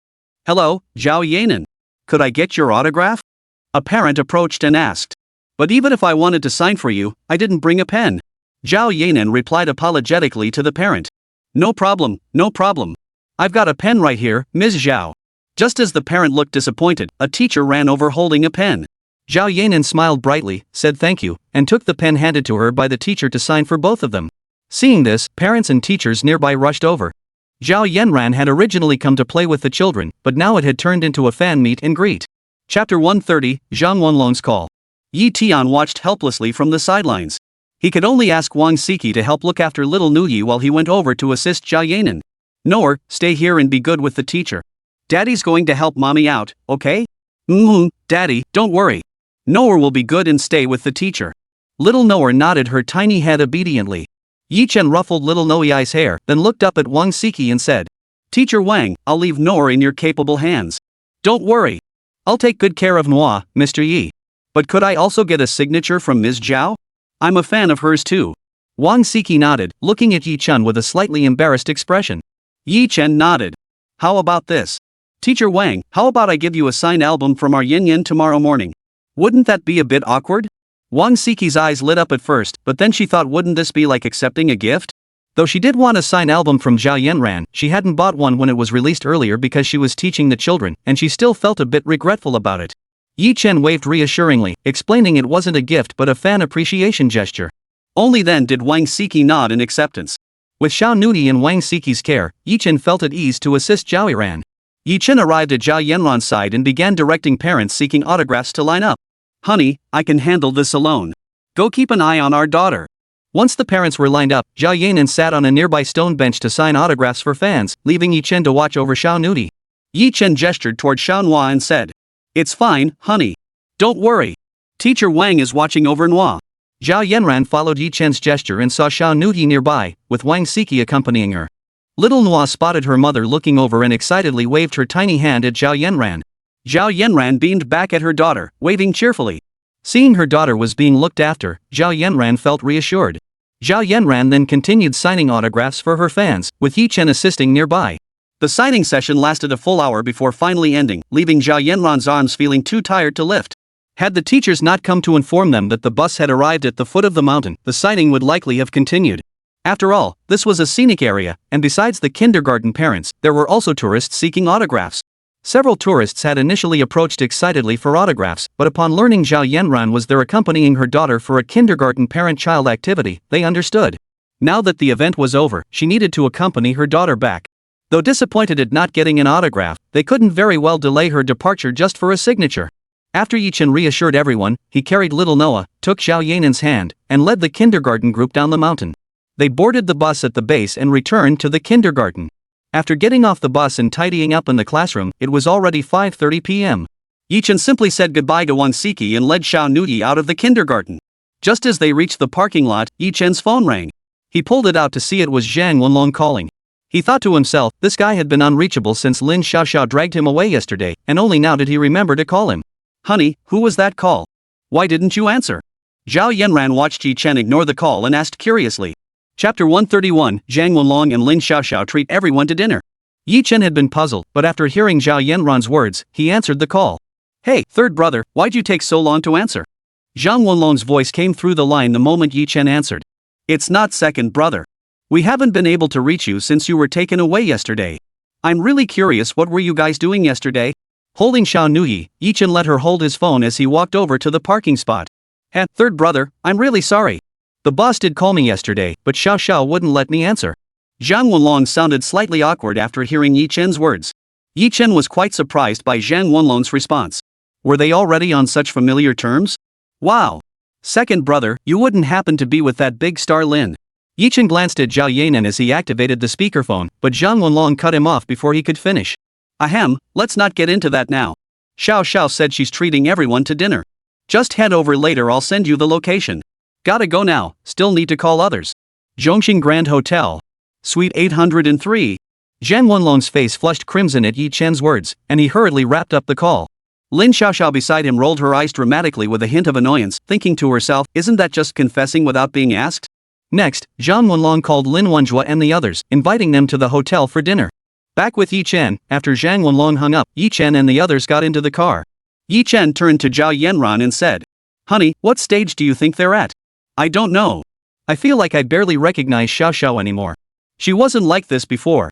Hello, Zhao Yanran. Could I get your autograph? A parent approached and asked. But even if I wanted to sign for you, I didn't bring a pen. Zhao Yanran replied apologetically to the parent. No problem. I've got a pen right here, Ms. Zhao. Just as the parent looked disappointed, a teacher ran over holding a pen. Zhao Yanran smiled brightly, said thank you, and took the pen handed to her by the teacher to sign for both of them. Seeing this, parents and teachers nearby rushed over. Zhao Yanran had originally come to play with the children, but now it had turned into a fan meet and greet. Chapter 130, Zhang Wenlong's Call. Yi Tian watched helplessly from the sidelines. He could only ask Wang Siki to help look after little Nuoyi while he went over to assist Zhao Yanran. Noor, stay here and be good with the teacher. Daddy's going to help mommy out, okay? Daddy, don't worry. Noah will be good and stay with the teacher. Little Noah nodded her tiny head obediently. Yi Chen ruffled little Nuoyi's hair, then looked up at Wang Siki and said, Teacher Wang, I'll leave Noah in your capable hands. Don't worry. I'll take good care of Noah, Mr. Yi. But could I also get a signature from Ms. Zhao? I'm a fan of hers too. Wang Siki nodded, looking at Yi Chen with a slightly embarrassed expression. Yi Chen nodded. How about this? Teacher Wang, how about I give you a signed album from our yin yin tomorrow morning? Wouldn't that be a bit awkward? Wang Siki's eyes lit up at first, but then she thought, wouldn't this be like accepting a gift? Though she did want a signed album from Zhao Yanran, she hadn't bought one when it was released earlier because she was teaching the children, and she still felt a bit regretful about it. Yi Chen waved reassuringly, explaining it wasn't a gift but a fan appreciation gesture. Only then did Wang Siki nod in acceptance. With Xiao Nuoyi and Wang Siki's care, Yi Chen felt at ease to assist Zhao Yanran. Yi Chen arrived at Zhao Yanran's side and began directing parents seeking autographs to line up. Honey, I can handle this alone. Go keep an eye on our daughter. Once the parents were lined up, Zhao Yanran sat on a nearby stone bench to sign autographs for fans, leaving Yi Chen to watch over Xiao Nuoyi. Yi Chen gestured toward Xiao Nuoyi and said, It's fine, honey. Don't worry. Teacher Wang is watching over Nuoyi. Zhao Yanran followed Yi Chen's gesture and saw Xiao Nuoyi nearby, with Wang Siki accompanying her. Little Nuoyi spotted her mother looking over and excitedly waved her tiny hand at Zhao Yanran. Zhao Yanran beamed back at her daughter, waving cheerfully. Seeing her daughter was being looked after, Zhao Yanran felt reassured. Zhao Yanran then continued signing autographs for her fans, with Yi Chen assisting nearby. The signing session lasted a full hour before finally ending, leaving Zhao Yanran's arms feeling too tired to lift. Had the teachers not come to inform them that the bus had arrived at the foot of the mountain, the signing would likely have continued. After all, this was a scenic area, and besides the kindergarten parents, there were also tourists seeking autographs. Several tourists had initially approached excitedly for autographs, but upon learning Zhao Yanran was there accompanying her daughter for a kindergarten parent-child activity, they understood. Now that the event was over, she needed to accompany her daughter back. Though disappointed at not getting an autograph, they couldn't very well delay her departure just for a signature. After Yi Chen reassured everyone, he carried little Noah, took Zhao Yanran's hand, and led the kindergarten group down the mountain. They boarded the bus at the base and returned to the kindergarten. After getting off the bus and tidying up in the classroom, it was already 5:30 p.m. Yi Chen simply said goodbye to Wang Siki and led Xiao Nuoyi out of the kindergarten. Just as they reached the parking lot, Yi Chen's phone rang. He pulled it out to see it was Zhang Wenlong calling. He thought to himself, this guy had been unreachable since Lin Xiaoxiao dragged him away yesterday, and only now did he remember to call him. Honey, who was that call? Why didn't you answer? Zhao Yanran watched Yi Chen ignore the call and asked curiously. Chapter 131, Zhang Wenlong and Lin Xiaoxiao treat everyone to dinner. Yi Chen had been puzzled, but after hearing Zhao Yanran's words, he answered the call. Hey, third brother, why'd you take so long to answer? Zhang Wenlong's voice came through the line the moment Yi Chen answered. It's not second brother. We haven't been able to reach you since you were taken away yesterday. I'm really curious, what were you guys doing yesterday? Holding Xiao Nuoyi, Yi Chen let her hold his phone as he walked over to the parking spot. Third brother, I'm really sorry. The boss did call me yesterday, but Xiao wouldn't let me answer. Zhang Wenlong sounded slightly awkward after hearing Yi Chen's words. Yi Chen was quite surprised by Zhang Wenlong's response. Were they already on such familiar terms? Wow. Second brother, you wouldn't happen to be with that big star Lin. Yi Chen glanced at Zhao Yanran as he activated the speakerphone, but Zhang Wenlong cut him off before he could finish. Ahem, let's not get into that now. Xiao said she's treating everyone to dinner. Just head over later, I'll send you the location. Gotta go now, still need to call others. Zhongxing Grand Hotel. Suite 803. Zhang Wenlong's face flushed crimson at Yi Chen's words, and he hurriedly wrapped up the call. Lin Xiaoxiao beside him rolled her eyes dramatically with a hint of annoyance, thinking to herself, isn't that just confessing without being asked? Next, Zhang Wenlong called Lin Wenjue and the others, inviting them to the hotel for dinner. Back with Yi Chen, after Zhang Wenlong hung up, Yi Chen and the others got into the car. Yi Chen turned to Zhao Yanran and said, Honey, what stage do you think they're at? I don't know. I feel like I barely recognize Xiao anymore. She wasn't like this before.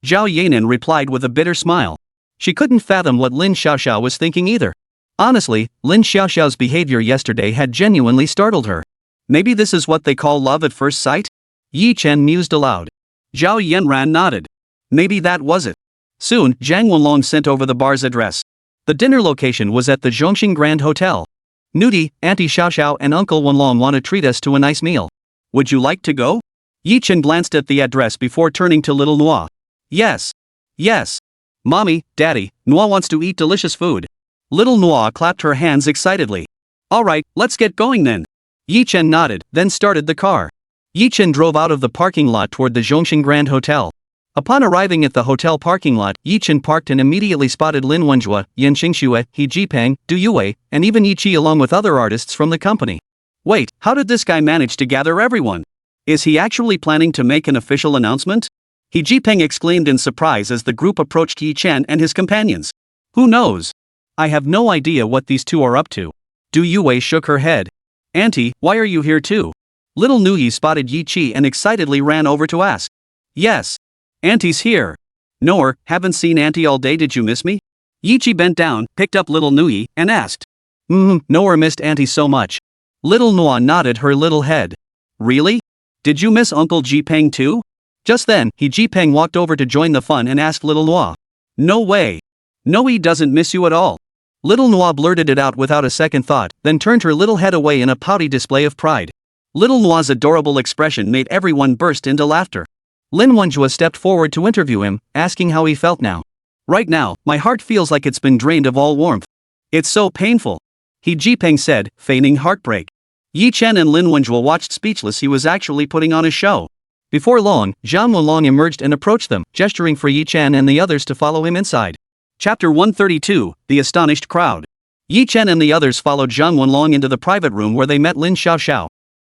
Zhao Yanran replied with a bitter smile. She couldn't fathom what Lin Xiaoxiao was thinking either. Honestly, Lin Xiaoxiao's behavior yesterday had genuinely startled her. Maybe this is what they call love at first sight? Yi Chen mused aloud. Zhao Yanran nodded. Maybe that was it. Soon, Zhang Wenlong sent over the bar's address. The dinner location was at the Zhongxing Grand Hotel. Nuoyi, Auntie Xiaoxiao and Uncle Wenlong want to treat us to a nice meal. Would you like to go? Yi Chen glanced at the address before turning to little Nuoyi. Yes. Yes. Mommy, Daddy, Nuoyi wants to eat delicious food. Little Nuoyi clapped her hands excitedly. Alright, let's get going then. Yi Chen nodded, then started the car. Yi Chen drove out of the parking lot toward the Zhongxing Grand Hotel. Upon arriving at the hotel parking lot, Yi Chen parked and immediately spotted Lin Wenjue, Yan Xingxue, He Jipeng, Du Yue, and even Yi Qi along with other artists from the company. Wait, how did this guy manage to gather everyone? Is he actually planning to make an official announcement? He Jipeng exclaimed in surprise as the group approached Yi Chen and his companions. Who knows? I have no idea what these two are up to. Du Yue shook her head. Auntie, why are you here too? Little Nuoyi spotted Yi Qi and excitedly ran over to ask. Yes. Auntie's here. Noer, haven't seen Auntie all day, did you miss me? Yi Qi bent down, picked up little Nuoyi, and asked. Noer missed Auntie so much. Little Noa nodded her little head. Really? Did you miss Uncle Jipeng too? Just then, He Jipeng walked over to join the fun and asked little Noa. No way. Noe doesn't miss you at all. Little Noa blurted it out without a second thought, then turned her little head away in a pouty display of pride. Little Noa's adorable expression made everyone burst into laughter. Lin Wenjue stepped forward to interview him, asking how he felt now. Right now, my heart feels like it's been drained of all warmth. It's so painful. He Jipeng said, feigning heartbreak. Yi Chen and Lin Wenjue watched speechless. He was actually putting on a show. Before long, Zhang Wulong emerged and approached them, gesturing for Yi Chen and the others to follow him inside. Chapter 132, The Astonished Crowd. Yi Chen and the others followed Zhang Wulong into the private room where they met Lin Xiaoxiao.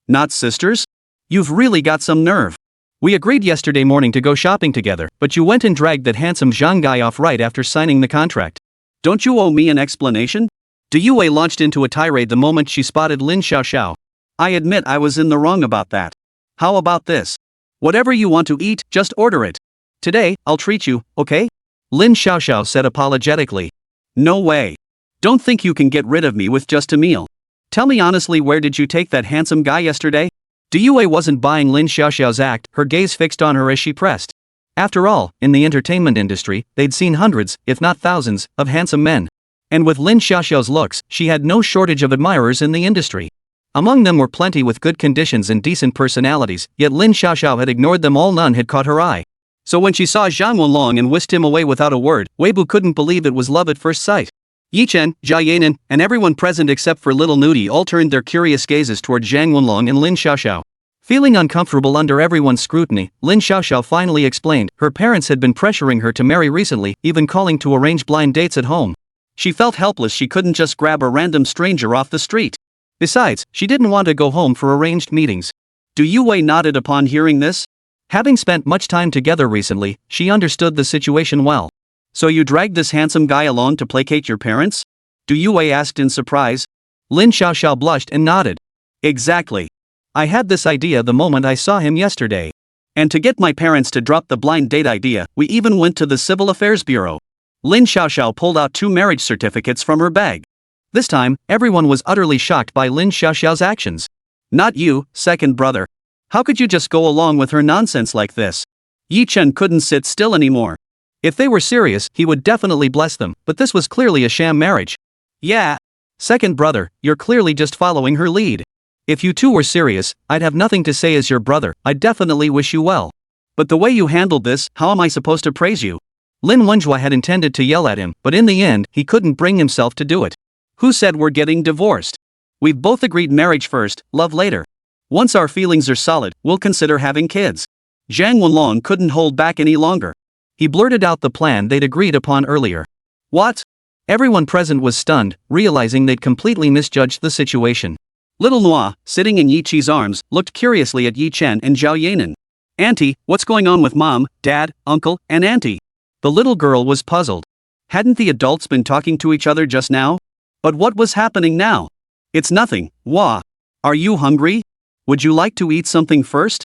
Not sisters? You've really got some nerve. We agreed yesterday morning to go shopping together, but you went and dragged that handsome Zhang guy off right after signing the contract. Don't you owe me an explanation? Du Yue launched into a tirade the moment she spotted Lin Xiaoxiao. I admit I was in the wrong about that. How about this? Whatever you want to eat, just order it. Today, I'll treat you, okay? Lin Xiaoxiao said apologetically. No way. Don't think you can get rid of me with just a meal. Tell me honestly, where did you take that handsome guy yesterday? Du Yue wasn't buying Lin Xiaoxiao's act, her gaze fixed on her as she pressed. After all, in the entertainment industry, they'd seen hundreds, if not thousands, of handsome men. And with Lin Xiaoxiao's looks, she had no shortage of admirers in the industry. Among them were plenty with good conditions and decent personalities, yet Lin Xiaoxiao had ignored them all. None had caught her eye. So when she saw Zhang Wulong and whisked him away without a word, Weibo couldn't believe it was love at first sight. Yi Chen, Zhao Yanran, and everyone present except for little Nuoyi all turned their curious gazes toward Zhang Wulong and Lin Xiaoxiao. Feeling uncomfortable under everyone's scrutiny, Lin Xiaoxiao finally explained her parents had been pressuring her to marry recently, even calling to arrange blind dates at home. She felt helpless. She couldn't just grab a random stranger off the street. Besides, she didn't want to go home for arranged meetings. Du Yue nodded upon hearing this. Having spent much time together recently, she understood the situation well. So you dragged this handsome guy along to placate your parents? Du Yue asked in surprise. Lin Xiaoxiao blushed and nodded. Exactly. I had this idea the moment I saw him yesterday. And to get my parents to drop the blind date idea, we even went to the Civil Affairs Bureau. Lin Xiaoxiao pulled out 2 marriage certificates from her bag. This time, everyone was utterly shocked by Lin Xiaoxiao's actions. Not you, second brother. How could you just go along with her nonsense like this? Yi Chen couldn't sit still anymore. If they were serious, he would definitely bless them, but this was clearly a sham marriage. Yeah. Second brother, you're clearly just following her lead. If you two were serious, I'd have nothing to say as your brother. I definitely wish you well. But the way you handled this, how am I supposed to praise you? Lin Wenjue had intended to yell at him, but in the end, he couldn't bring himself to do it. Who said we're getting divorced? We've both agreed marriage first, love later. Once our feelings are solid, we'll consider having kids. Zhang Wulong couldn't hold back any longer. He blurted out the plan they'd agreed upon earlier. What? Everyone present was stunned, realizing they'd completely misjudged the situation. Little Noa, sitting in Yi Qi's arms, looked curiously at Yi Chen and Zhao Yanran. Auntie, what's going on with mom, dad, uncle, and auntie? The little girl was puzzled. Hadn't the adults been talking to each other just now? But what was happening now? It's nothing, Wah. Are you hungry? Would you like to eat something first?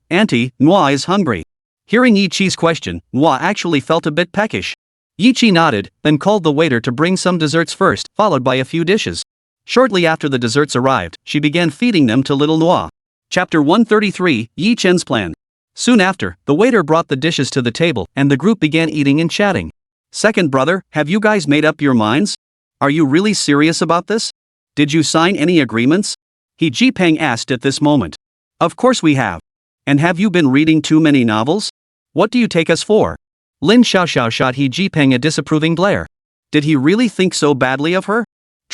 Auntie, Noa is hungry. Hearing Yi Qi's question, Noa actually felt a bit peckish. Yi Qi nodded, then called the waiter to bring some desserts first, followed by a few dishes. Shortly after the desserts arrived, she began feeding them to little Noa. Chapter 133, Yi Chen's Plan. Soon after, the waiter brought the dishes to the table, and the group began eating and chatting. Second brother, have you guys made up your minds? Are you really serious about this? Did you sign any agreements? He Jipeng asked at this moment. Of course we have. And have you been reading too many novels? What do you take us for? Lin Xiaoxiao shot He Jipeng a disapproving glare. Did he really think so badly of her?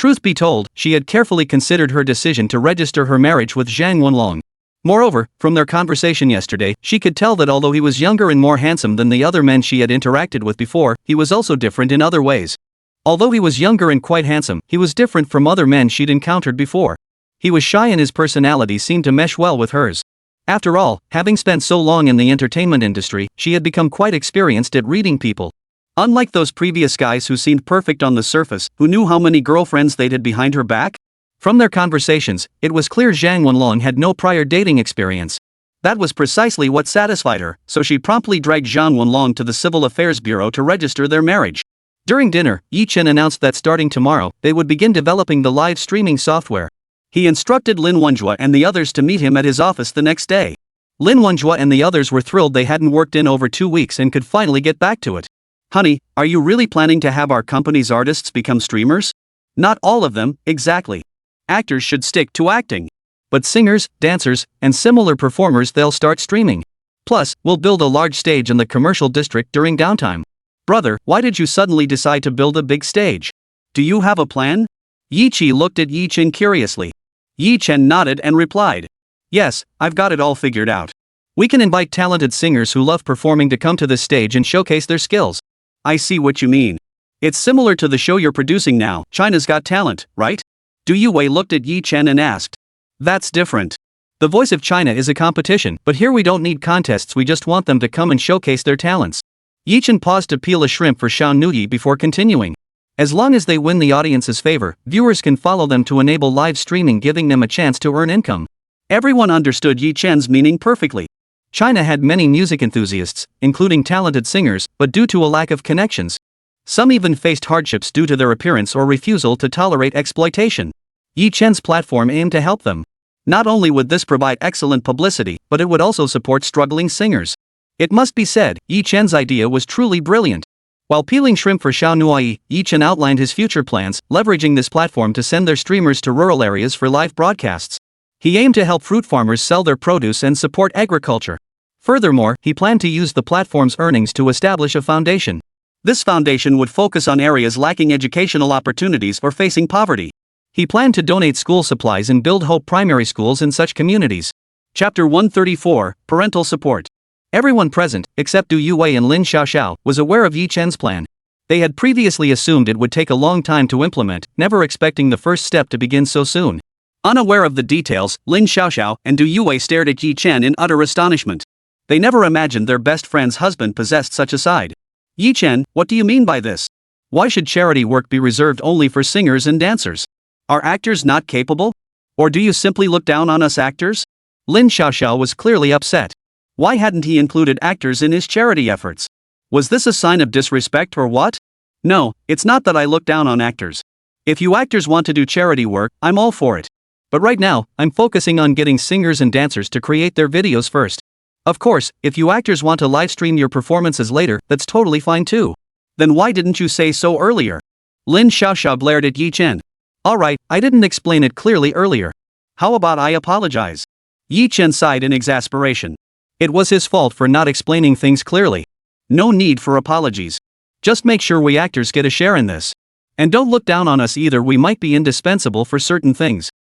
Truth be told, she had carefully considered her decision to register her marriage with Zhang Wanlong. Moreover, from their conversation yesterday, she could tell that although he was younger and more handsome than the other men she had interacted with before, he was also different in other ways. Although he was younger and quite handsome, he was different from other men she'd encountered before. He was shy and his personality seemed to mesh well with hers. After all, having spent so long in the entertainment industry, she had become quite experienced at reading people. Unlike those previous guys who seemed perfect on the surface, who knew how many girlfriends they'd had behind her back. From their conversations, it was clear Zhang Wanlong had no prior dating experience. That was precisely what satisfied her, so she promptly dragged Zhang Wanlong to the Civil Affairs Bureau to register their marriage. During dinner, Chen announced that starting tomorrow, they would begin developing the live streaming software. He instructed Lin Wenjue and the others to meet him at his office the next day. Lin Wenjue and the others were thrilled they hadn't worked in over 2 weeks and could finally get back to it. Honey, are you really planning to have our company's artists become streamers? Not all of them, exactly. Actors should stick to acting. But singers, dancers, and similar performers they'll start streaming. Plus, we'll build a large stage in the commercial district during downtime. Brother, why did you suddenly decide to build a big stage? Do you have a plan? Yi looked at Yi Chen curiously. Yi Chen nodded and replied. Yes, I've got it all figured out. We can invite talented singers who love performing to come to this stage and showcase their skills. I see what you mean. It's similar to the show you're producing now, China's Got Talent, right? Nuoyi looked at Yi Chen and asked. That's different. The Voice of China is a competition, but here we don't need contests, we just want them to come and showcase their talents. Yi Chen paused to peel a shrimp for Xiao Nuoyi before continuing. As long as they win the audience's favor, viewers can follow them to enable live streaming, giving them a chance to earn income. Everyone understood Yi Chen's meaning perfectly. China had many music enthusiasts, including talented singers, but due to a lack of connections, some even faced hardships due to their appearance or refusal to tolerate exploitation. Yi Chen's platform aimed to help them. Not only would this provide excellent publicity, but it would also support struggling singers. It must be said, Yi Chen's idea was truly brilliant. While peeling shrimp for Xiao Nuoyi, Yi Chen outlined his future plans, leveraging this platform to send their streamers to rural areas for live broadcasts. He aimed to help fruit farmers sell their produce and support agriculture. Furthermore, he planned to use the platform's earnings to establish a foundation. This foundation would focus on areas lacking educational opportunities or facing poverty. He planned to donate school supplies and build Hope primary schools in such communities. Chapter 134, Parental Support. Everyone present, except Du Yue and Lin Xiaoxiao, was aware of Yi Chen's plan. They had previously assumed it would take a long time to implement, never expecting the first step to begin so soon. Unaware of the details, Lin Xiaoxiao and Du Yue stared at Yi Chen in utter astonishment. They never imagined their best friend's husband possessed such a side. Yi Chen, what do you mean by this? Why should charity work be reserved only for singers and dancers? Are actors not capable? Or do you simply look down on us actors? Lin Xiaoxiao was clearly upset. Why hadn't he included actors in his charity efforts? Was this a sign of disrespect or what? No, it's not that I look down on actors. If you actors want to do charity work, I'm all for it. But right now, I'm focusing on getting singers and dancers to create their videos first. Of course, if you actors want to live stream your performances later, that's totally fine too. Then why didn't you say so earlier? Lin Xiaoxiao glared at Yi Chen. Alright, I didn't explain it clearly earlier. How about I apologize? Yi Chen sighed in exasperation. It was his fault for not explaining things clearly. No need for apologies. Just make sure we actors get a share in this. And don't look down on us either, we might be indispensable for certain things.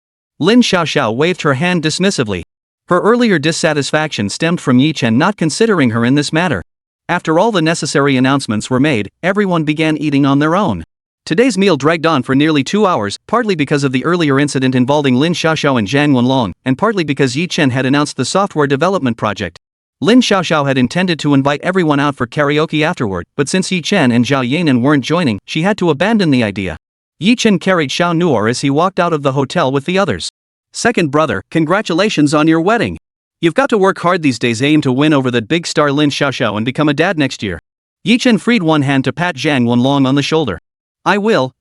Lin Xiaoxiao waved her hand dismissively. Her earlier dissatisfaction stemmed from Yi Chen not considering her in this matter. After all the necessary announcements were made, everyone began eating on their own. Today's meal dragged on for nearly 2 hours, partly because of the earlier incident involving Lin Xiaoxiao and Zhang Wanlong, and partly because Yi Chen had announced the software development project. Lin Xiaoxiao had intended to invite everyone out for karaoke afterward, but since Yi Chen and Zhao Yanran weren't joining, she had to abandon the idea. Yi Chen carried Xiao Nuoyi as he walked out of the hotel with the others. Second brother, congratulations on your wedding. You've got to work hard these days, aim to win over that big star Lin Xiaoxiao and become a dad next year. Yi Chen freed one hand to pat Zhang Wanlong on the shoulder. I will.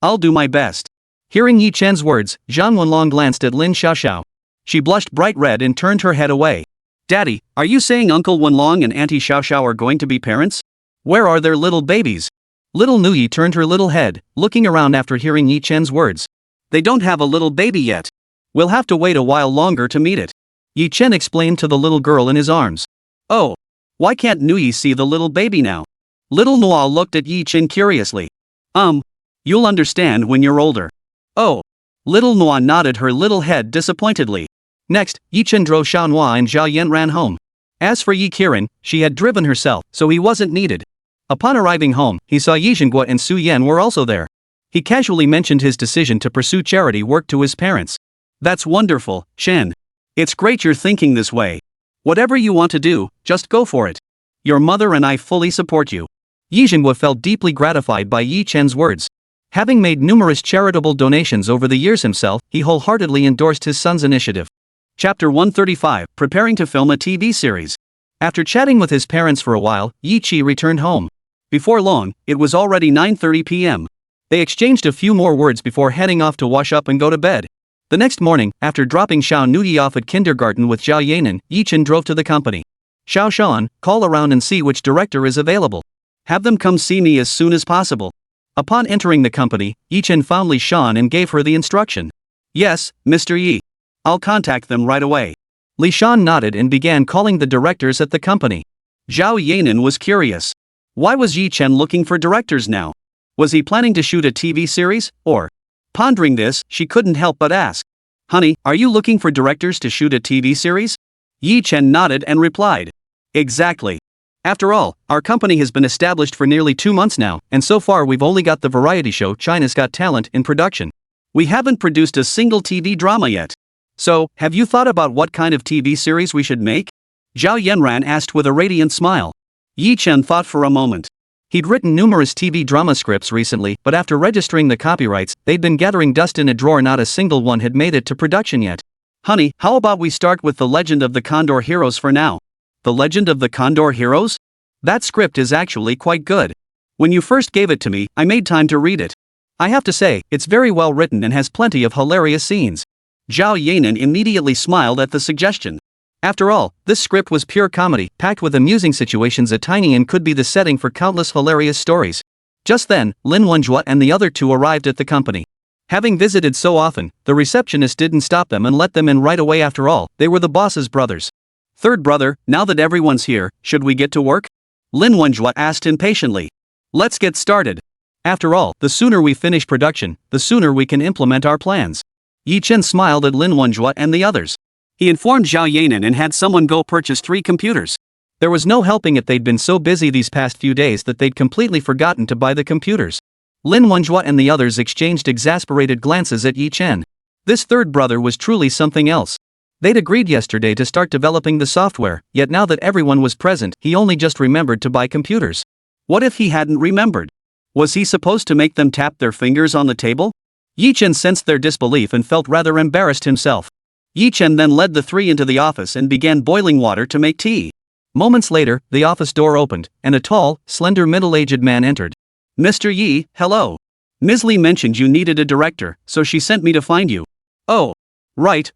I'll do my best. Hearing Yi Chen's words, Zhang Wanlong glanced at Lin Xiaoxiao. She blushed bright red and turned her head away. Daddy, are you saying Uncle Wanlong and Auntie Xiaoxiao are going to be parents? Where are their little babies? Little Nuoyi turned her little head, looking around after hearing Yi Chen's words. They don't have a little baby yet. We'll have to wait a while longer to meet it. Yi Chen explained to the little girl in his arms. Oh. Why can't Nuoyi see the little baby now? Little Nuoyi looked at Yi Chen curiously. You'll understand when you're older. Oh. Little Nuoyi nodded her little head disappointedly. Next, Yi Chen drove Shanghai and Zhao Yanran home. As for Yi Qiren, she had driven herself, so he wasn't needed. Upon arriving home, he saw Yi Zhenghua and Su Yan were also there. He casually mentioned his decision to pursue charity work to his parents. That's wonderful, Chen. It's great you're thinking this way. Whatever you want to do, just go for it. Your mother and I fully support you. Yi Zhenghua felt deeply gratified by Yi Chen's words. Having made numerous charitable donations over the years himself, he wholeheartedly endorsed his son's initiative. Chapter 135, Preparing to film a TV series. After chatting with his parents for a while, Yi Qi returned home. Before long, it was already 9:30 p.m. They exchanged a few more words before heading off to wash up and go to bed. The next morning, after dropping Xiao Nuoyi off at kindergarten with Zhao Yanran, Yi Chen drove to the company. Xiao Shan, call around and see which director is available. Have them come see me as soon as possible. Upon entering the company, Yi Chen found Li Shan and gave her the instruction. Yes, Mr. Yi. I'll contact them right away. Li Shan nodded and began calling the directors at the company. Zhao Yanran was curious. Why was Yi Chen looking for directors now? Was he planning to shoot a TV series, or? Pondering this, she couldn't help but ask. Honey, are you looking for directors to shoot a TV series? Yi Chen nodded and replied. Exactly. After all, our company has been established for nearly 2 months now, and so far we've only got the variety show China's Got Talent in production. We haven't produced a single TV drama yet. So, have you thought about what kind of TV series we should make? Zhao Yanran asked with a radiant smile. Yi Chen thought for a moment. He'd written numerous TV drama scripts recently, but after registering the copyrights, they'd been gathering dust in a drawer. Not a single one had made it to production yet. Honey, how about we start with The Legend of the Condor Heroes for now? The Legend of the Condor Heroes? That script is actually quite good. When you first gave it to me, I made time to read it. I have to say, it's very well written and has plenty of hilarious scenes. Zhao Yanran immediately smiled at the suggestion. After all, this script was pure comedy, packed with amusing situations. A tiny and could be the setting for countless hilarious stories. Just then, Lin Wenjua and the other two arrived at the company. Having visited so often, the receptionist didn't stop them and let them in right away. After all, they were the boss's brothers. Third brother, now that everyone's here, should we get to work? Lin Wenjua asked impatiently. Let's get started. After all, the sooner we finish production, the sooner we can implement our plans. Yi Chen smiled at Lin Wenjua and the others. He informed Zhao Yanran and had someone go purchase 3 computers. There was no helping it. They'd been so busy these past few days that they'd completely forgotten to buy the computers. Lin Wenjua and the others exchanged exasperated glances at Yi Chen. This third brother was truly something else. They'd agreed yesterday to start developing the software, yet now that everyone was present, he only just remembered to buy computers. What if he hadn't remembered? Was he supposed to make them tap their fingers on the table? Yi Chen sensed their disbelief and felt rather embarrassed himself. Yi Chen then led the 3 into the office and began boiling water to make tea. Moments later, the office door opened, and a tall, slender middle-aged man entered. Mr. Yi, hello. Ms. Li mentioned you needed a director, so she sent me to find you. Oh. Right.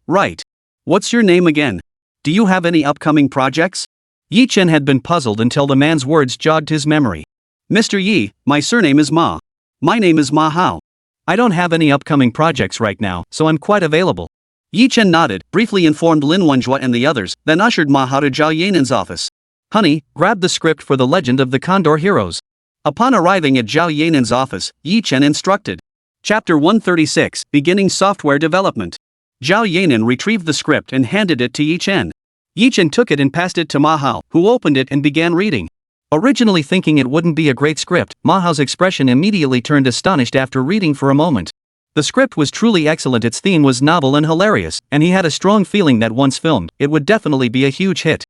What's your name again? Do you have any upcoming projects? Yi Chen had been puzzled until the man's words jogged his memory. Mr. Yi, my surname is Ma. My name is Ma Hao. I don't have any upcoming projects right now, so I'm quite available. Yi Chen nodded, briefly informed Lin Wenjua and the others, then ushered Ma Hao to Zhao Yanran's office. Honey, grab the script for The Legend of the Condor Heroes. Upon arriving at Zhao Yanran's office, Yi Chen instructed. Chapter 136, Beginning Software Development. Zhao Yanran retrieved the script and handed it to Yi Chen. Yi Chen took it and passed it to Ma Hao, who opened it and began reading. Originally thinking it wouldn't be a great script, Ma Hao's expression immediately turned astonished after reading for a moment. The script was truly excellent. Its theme was novel and hilarious, and he had a strong feeling that once filmed, it would definitely be a huge hit.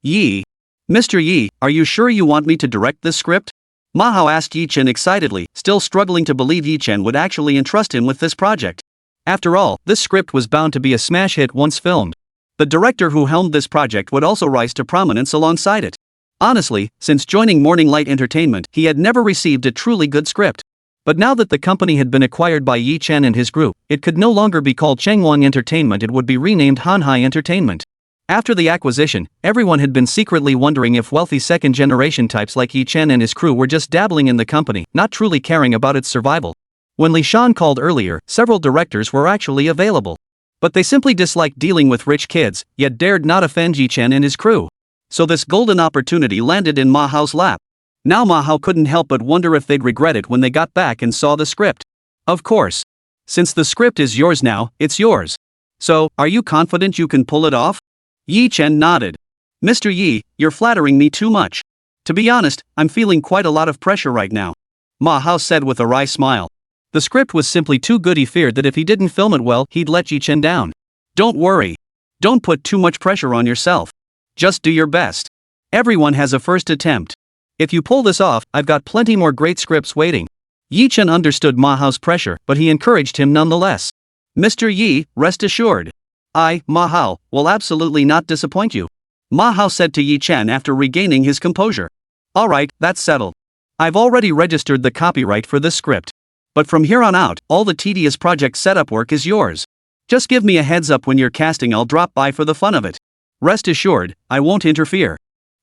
Yi. Mr. Yi, are you sure you want me to direct this script? Ma Hao asked Yi Chen excitedly, still struggling to believe Yi Chen would actually entrust him with this project. After all, this script was bound to be a smash hit once filmed. The director who helmed this project would also rise to prominence alongside it. Honestly, since joining Morning Light Entertainment, he had never received a truly good script. But now that the company had been acquired by Yi Chen and his group, it could no longer be called Chengwang Entertainment. It would be renamed Shanghai Entertainment. After the acquisition, everyone had been secretly wondering if wealthy second-generation types like Yi Chen and his crew were just dabbling in the company, not truly caring about its survival. When Li Shan called earlier, several directors were actually available. But they simply disliked dealing with rich kids, yet dared not offend Yi Chen and his crew. So this golden opportunity landed in Ma Hao's lap. Now Ma Hao couldn't help but wonder if they'd regret it when they got back and saw the script. Of course. Since the script is yours now, it's yours. So, are you confident you can pull it off? Yi Chen nodded. Mr. Yi, you're flattering me too much. To be honest, I'm feeling quite a lot of pressure right now. Ma Hao said with a wry smile. The script was simply too good. He feared that if he didn't film it well, he'd let Yi Chen down. Don't worry. Don't put too much pressure on yourself. Just do your best. Everyone has a first attempt. If you pull this off, I've got plenty more great scripts waiting. Yi Chen understood Ma Hao's pressure, but he encouraged him nonetheless. Mr. Yi, rest assured. I, Ma Hao, will absolutely not disappoint you. Ma Hao said to Yi Chen after regaining his composure. Alright, that's settled. I've already registered the copyright for this script. But from here on out, all the tedious project setup work is yours. Just give me a heads up when you're casting. I'll drop by for the fun of it. Rest assured, I won't interfere.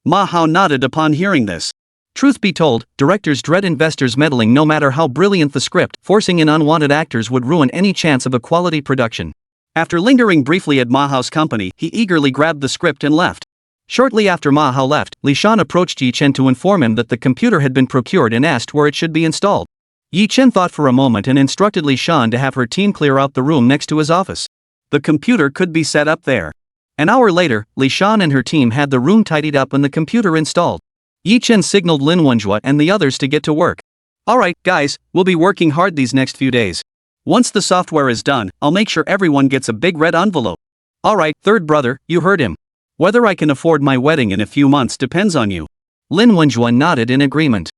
Ma Hao nodded upon hearing this. Truth be told, directors dread investors meddling no matter how brilliant the script. Forcing in unwanted actors would ruin any chance of a quality production. After lingering briefly at Ma Hao's company, he eagerly grabbed the script and left. Shortly after Ma Hao left, Li Shan approached Yi Chen to inform him that the computer had been procured and asked where it should be installed. Yi Chen thought for a moment and instructed Li Shan to have her team clear out the room next to his office. The computer could be set up there. An hour later, Li Shan and her team had the room tidied up and the computer installed. Yi Chen signaled Lin Wenjue and the others to get to work. Alright, guys, we'll be working hard these next few days. Once the software is done, I'll make sure everyone gets a big red envelope. Alright, third brother, you heard him. Whether I can afford my wedding in a few months depends on you. Lin Wenjue nodded in agreement.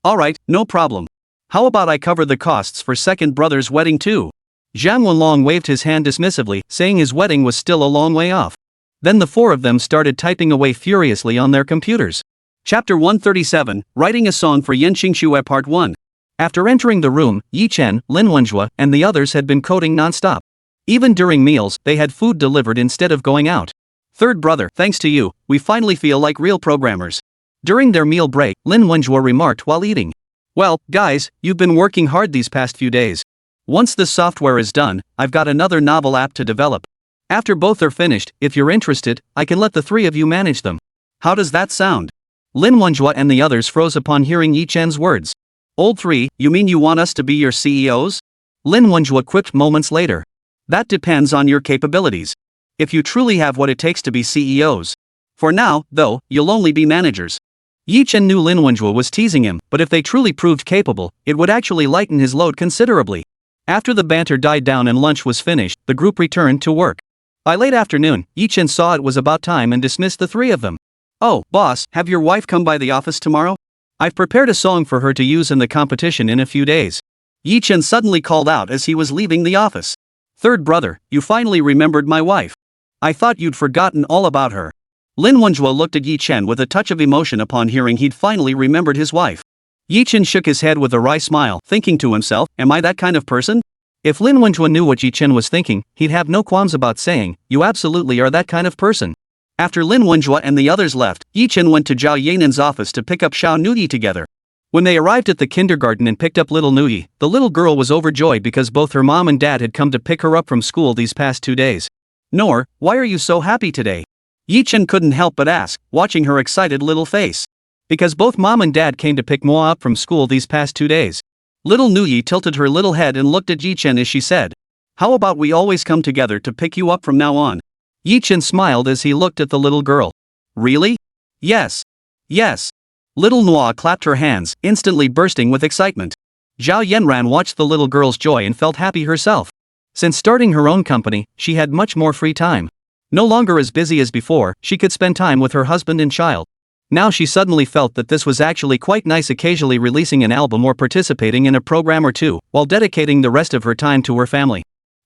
Alright, no problem. How about I cover the costs for second brother's wedding too? Zhang Wenlong waved his hand dismissively, saying his wedding was still a long way off. Then the four of them started typing away furiously on their computers. Chapter 137, Writing a Song for Yan Xingxue Part 1. After entering the room, Yi Chen, Lin Wenjue, and the others had been coding non-stop. Even during meals, they had food delivered instead of going out. Third brother, thanks to you, we finally feel like real programmers. During their meal break, Lin Wenjue remarked while eating. Well, guys, you've been working hard these past few days. Once this software is done, I've got another novel app to develop. After both are finished, if you're interested, I can let the three of you manage them. How does that sound? Lin Wenjue and the others froze upon hearing Yi Chen's words. Old three, you mean you want us to be your CEOs? Lin Wenjue quipped moments later. That depends on your capabilities. If you truly have what it takes to be CEOs. For now, though, you'll only be managers. Yi Chen knew Lin Wenjue was teasing him, but if they truly proved capable, it would actually lighten his load considerably. After the banter died down and lunch was finished, the group returned to work. By late afternoon, Yi Chen saw it was about time and dismissed the three of them. Oh, boss, have your wife come by the office tomorrow? I've prepared a song for her to use in the competition in a few days. Yi Chen suddenly called out as he was leaving the office. Third brother, you finally remembered my wife. I thought you'd forgotten all about her. Lin Wenjue looked at Yi Chen with a touch of emotion upon hearing he'd finally remembered his wife. Yi Chen shook his head with a wry smile, thinking to himself, am I that kind of person? If Lin Wenjue knew what Yi Chen was thinking, he'd have no qualms about saying, you absolutely are that kind of person. After Lin Wenjue and the others left, Yi Chen went to Zhao Yanran's office to pick up Xiao Nuoyi together. When they arrived at the kindergarten and picked up little Nuoyi, the little girl was overjoyed because both her mom and dad had come to pick her up from school these past 2 days. Nor, why are you so happy today? Yi Chen couldn't help but ask, watching her excited little face. Because both mom and dad came to pick Moa up from school these past 2 days. Little Nuoyi tilted her little head and looked at Yi Chen as she said, how about we always come together to pick you up from now on? Yi Chen smiled as he looked at the little girl. Really? Yes. Yes. Little Nuoyi clapped her hands, instantly bursting with excitement. Zhao Yanran watched the little girl's joy and felt happy herself. Since starting her own company, she had much more free time. No longer as busy as before, she could spend time with her husband and child. Now she suddenly felt that this was actually quite nice, occasionally releasing an album or participating in a program or two, while dedicating the rest of her time to her family.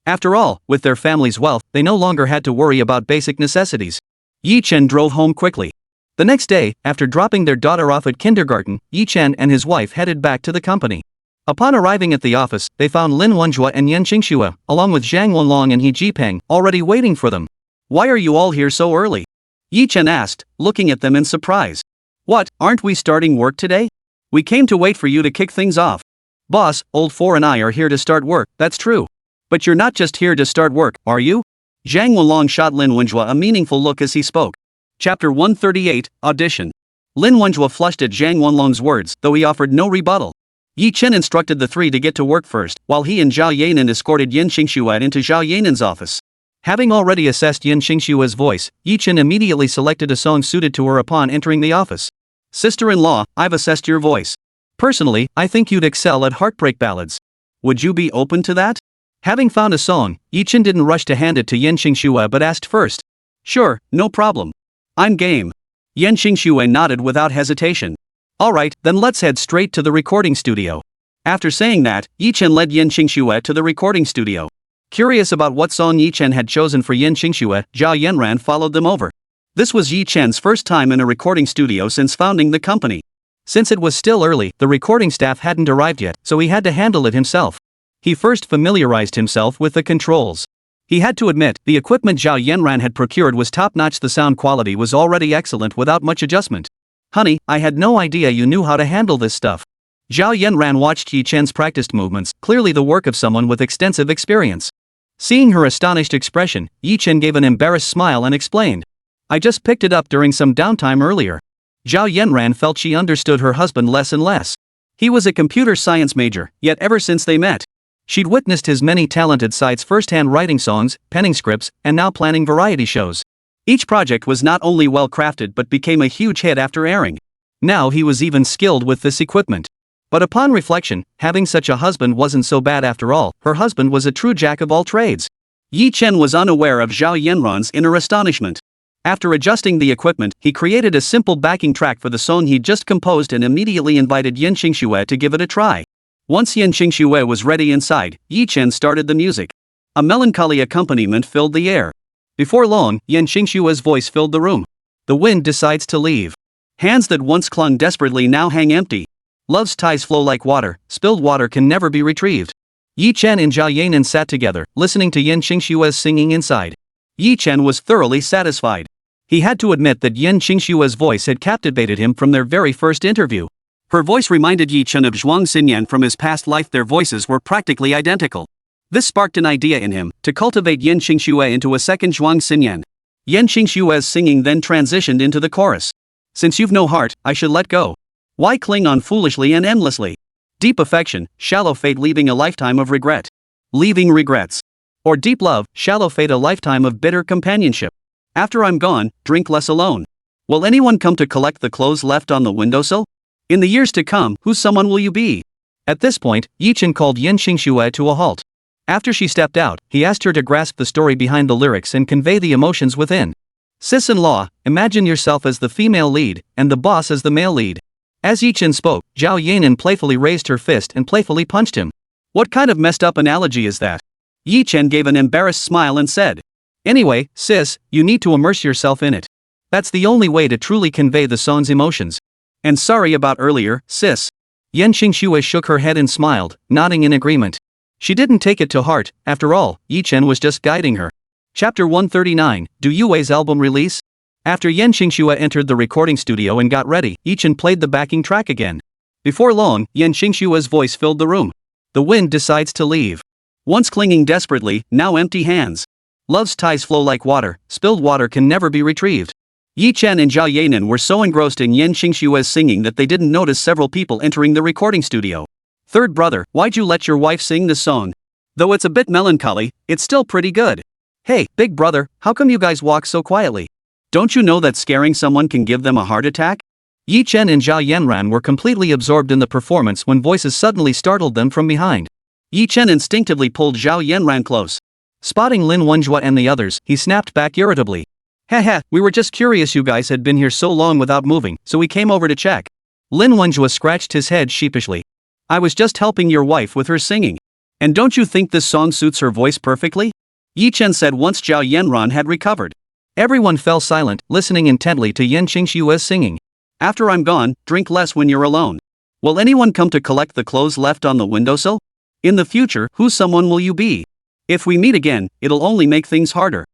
After all, with their family's wealth, they no longer had to worry about basic necessities. Yi Chen drove home quickly. The next day, after dropping their daughter off at kindergarten, Yi Chen and his wife headed back to the company. Upon arriving at the office, they found Lin Wenjue and Yan Xingxue, along with Zhang Wenlong and He Jipeng, already waiting for them. Why are you all here so early? Yi Chen asked, looking at them in surprise. What, aren't we starting work today? We came to wait for you to kick things off. Boss, old four and I are here to start work, that's true. But you're not just here to start work, are you? Zhang Wenlong shot Lin Wenjue a meaningful look as he spoke. Chapter 138, Audition. Lin Wenjue flushed at Zhang Wenlong's words, though he offered no rebuttal. Yi Chen instructed the three to get to work first, while he and Zhao Yanran escorted Yin Xingxue into Zhao Yanran's office. Having already assessed Yin Xingxue's voice, Yi Chen immediately selected a song suited to her upon entering the office. Sister-in-law, I've assessed your voice. Personally, I think you'd excel at heartbreak ballads. Would you be open to that? Having found a song, Yi Chen didn't rush to hand it to Yin Xingxue but asked first. Sure, no problem. I'm game. Yin Xingxue nodded without hesitation. Alright, then let's head straight to the recording studio. After saying that, Yi Chen led Yin Xingxue to the recording studio. Curious about what song Yi Chen had chosen for Yin Xingxue, Zhao Yanran followed them over. This was Yi Chen's first time in a recording studio since founding the company. Since it was still early, the recording staff hadn't arrived yet, so he had to handle it himself. He first familiarized himself with the controls. He had to admit, the equipment Zhao Yanran had procured was top-notch. The sound quality was already excellent without much adjustment. Honey, I had no idea you knew how to handle this stuff. Zhao Yanran watched Yi Chen's practiced movements, clearly the work of someone with extensive experience. Seeing her astonished expression, Yi Chen gave an embarrassed smile and explained. I just picked it up during some downtime earlier. Zhao Yanran felt she understood her husband less and less. He was a computer science major, yet ever since they met, she'd witnessed his many talented sides firsthand, writing songs, penning scripts, and now planning variety shows. Each project was not only well crafted but became a huge hit after airing. Now he was even skilled with this equipment. But upon reflection, having such a husband wasn't so bad after all. Her husband was a true jack of all trades. Yi Chen was unaware of Zhao Yanran's inner astonishment. After adjusting the equipment, he created a simple backing track for the song he'd just composed and immediately invited Yin Xingxue to give it a try. Once Yin Xingxue was ready inside, Yi Chen started the music. A melancholy accompaniment filled the air. Before long, Yin Xingxue's voice filled the room. The wind decides to leave. Hands that once clung desperately now hang empty. Love's ties flow like water, spilled water can never be retrieved. Yi Chen and Zhao Yanran sat together, listening to Yin Xingxue's singing inside. Yi Chen was thoroughly satisfied. He had to admit that Yin Xingxue's voice had captivated him from their very first interview. Her voice reminded Yi Chen of Zhuang Xinyan from his past life. Their voices were practically identical. This sparked an idea in him, to cultivate Yin Xingxue into a second Zhuang Xinyan. Yin Xingxue's singing then transitioned into the chorus. Since you've no heart, I should let go. Why cling on foolishly and endlessly? Deep affection, shallow fate, leaving a lifetime of regret. Leaving regrets. Or deep love, shallow fate, a lifetime of bitter companionship. After I'm gone, drink less alone. Will anyone come to collect the clothes left on the windowsill? In the years to come, whose someone will you be? At this point, Yi Chen called Yin Xingxue to a halt. After she stepped out, he asked her to grasp the story behind the lyrics and convey the emotions within. Sis-in-law, imagine yourself as the female lead, and the boss as the male lead. As Yi Chen spoke, Zhao Yanran playfully raised her fist and playfully punched him. What kind of messed up analogy is that? Yi Chen gave an embarrassed smile and said. Anyway, sis, you need to immerse yourself in it. That's the only way to truly convey the song's emotions. And sorry about earlier, sis. Yin Xingxue shook her head and smiled, nodding in agreement. She didn't take it to heart. After all, Yi Chen was just guiding her. Chapter 139, Du Yue's album release? After Yin Xingxue entered the recording studio and got ready, Yi Chen played the backing track again. Before long, Yin Xingxue's voice filled the room. The wind decides to leave. Once clinging desperately, now empty hands. Love's ties flow like water, spilled water can never be retrieved. Yi Chen and Zhao Yanran were so engrossed in Yin Xingxue's singing that they didn't notice several people entering the recording studio. Third brother, why'd you let your wife sing this song? Though it's a bit melancholy, it's still pretty good. Hey, big brother, how come you guys walk so quietly? Don't you know that scaring someone can give them a heart attack? Yi Chen and Zhao Yanran were completely absorbed in the performance when voices suddenly startled them from behind. Yi Chen instinctively pulled Zhao Yanran close. Spotting Lin Wenjue and the others, he snapped back irritably. Haha, we were just curious you guys had been here so long without moving, so we came over to check. Lin Wenjue scratched his head sheepishly. I was just helping your wife with her singing. And don't you think this song suits her voice perfectly? Yi Chen said once Zhao Yanran had recovered. Everyone fell silent, listening intently to Yin Xingxue's singing. After I'm gone, drink less when you're alone. Will anyone come to collect the clothes left on the windowsill? In the future, whose someone will you be? If we meet again, it'll only make things harder.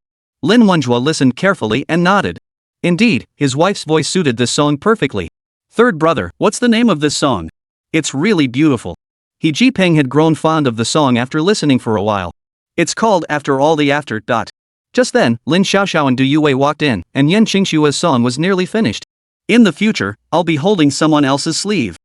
Lin Wenjue listened carefully and nodded. Indeed, his wife's voice suited this song perfectly. Third brother, what's the name of this song? It's really beautiful. He Jipeng had grown fond of the song after listening for a while. It's called After All the After. Just then, Lin Xiaoxiao and Du Yue walked in, and Yin Xingxue's song was nearly finished. In the future, I'll be holding someone else's sleeve.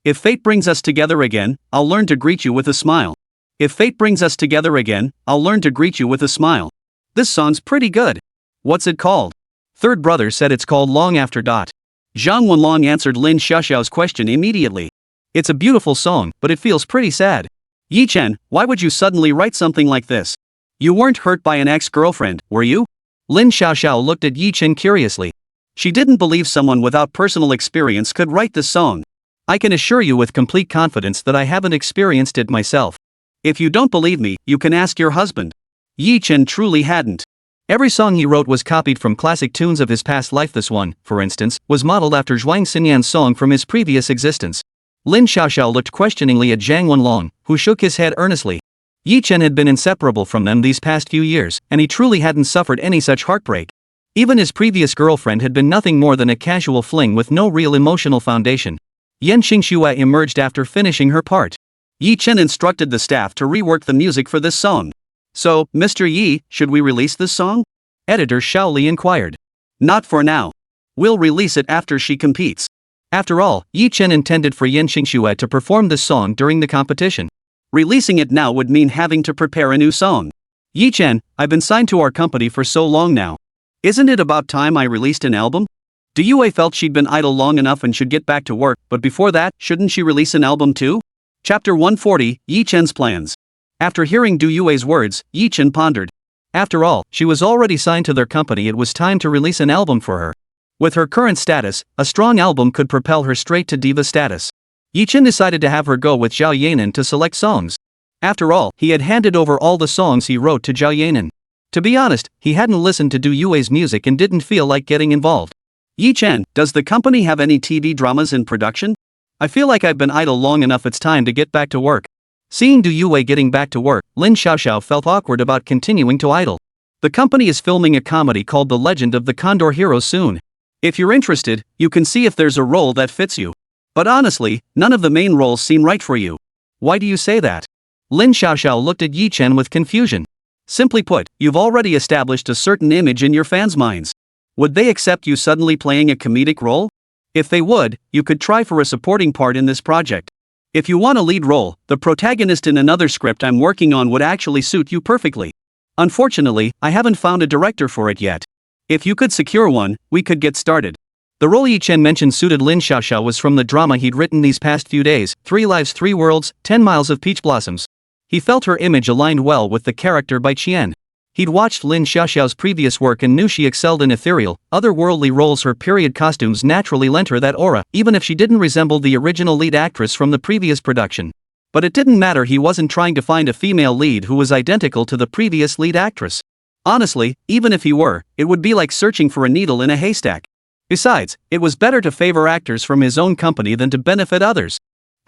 If fate brings us together again, I'll learn to greet you with a smile. If fate brings us together again, I'll learn to greet you with a smile. This song's pretty good. What's it called? Third brother said it's called Long After. Zhang Yanran answered Lin Xiaoxiao's question immediately. It's a beautiful song, but it feels pretty sad. Yi Chen, why would you suddenly write something like this? You weren't hurt by an ex-girlfriend, were you? Lin Xiaoxiao looked at Yi Chen curiously. She didn't believe someone without personal experience could write this song. I can assure you with complete confidence that I haven't experienced it myself. If you don't believe me, you can ask your husband. Yi Chen truly hadn't. Every song he wrote was copied from classic tunes of his past life. This one, for instance, was modeled after Zhuang Xinyan's song from his previous existence. Lin Xiaoxiao looked questioningly at Zhang Wanlong, who shook his head earnestly. Yi Chen had been inseparable from them these past few years, and he truly hadn't suffered any such heartbreak. Even his previous girlfriend had been nothing more than a casual fling with no real emotional foundation. Yan Xingxue emerged after finishing her part. Yi Chen instructed the staff to rework the music for this song. So, Mr. Yi, should we release this song? Editor Xiao Li inquired. Not for now. We'll release it after she competes. After all, Yi Chen intended for Yan Xingxue to perform this song during the competition. Releasing it now would mean having to prepare a new song. Yi Chen, I've been signed to our company for so long now. Isn't it about time I released an album? Du Yue felt she'd been idle long enough and should get back to work, but before that, shouldn't she release an album too? Chapter 140, Yi Chen's plans. After hearing Du Yue's words, Yi Chen pondered. After all, she was already signed to their company. It was time to release an album for her. With her current status, a strong album could propel her straight to diva status. Yi Chen decided to have her go with Zhao Yanran to select songs. After all, he had handed over all the songs he wrote to Zhao Yanran. To be honest, he hadn't listened to Du Yue's music and didn't feel like getting involved. Yi Chen, does the company have any TV dramas in production? I feel like I've been idle long enough. It's time to get back to work. Seeing Du Yue getting back to work, Lin Xiaoxiao felt awkward about continuing to idle. The company is filming a comedy called The Legend of the Condor Hero soon. If you're interested, you can see if there's a role that fits you. But honestly, none of the main roles seem right for you. Why do you say that? Lin Xiaoxiao looked at Yi Chen with confusion. Simply put, you've already established a certain image in your fans' minds. Would they accept you suddenly playing a comedic role? If they would, you could try for a supporting part in this project. If you want a lead role, the protagonist in another script I'm working on would actually suit you perfectly. Unfortunately, I haven't found a director for it yet. If you could secure one, we could get started. The role Yi Chen mentioned suited Lin Xiaoxiao was from the drama he'd written these past few days, 3 Lives 3 Worlds, 10 Miles of Peach Blossoms. He felt her image aligned well with the character by Chen. He'd watched Lin Xiaoxiao's previous work and knew she excelled in ethereal, otherworldly roles. Her period costumes naturally lent her that aura, even if she didn't resemble the original lead actress from the previous production. But it didn't matter. He wasn't trying to find a female lead who was identical to the previous lead actress. Honestly, even if he were, it would be like searching for a needle in a haystack. Besides, it was better to favor actors from his own company than to benefit others.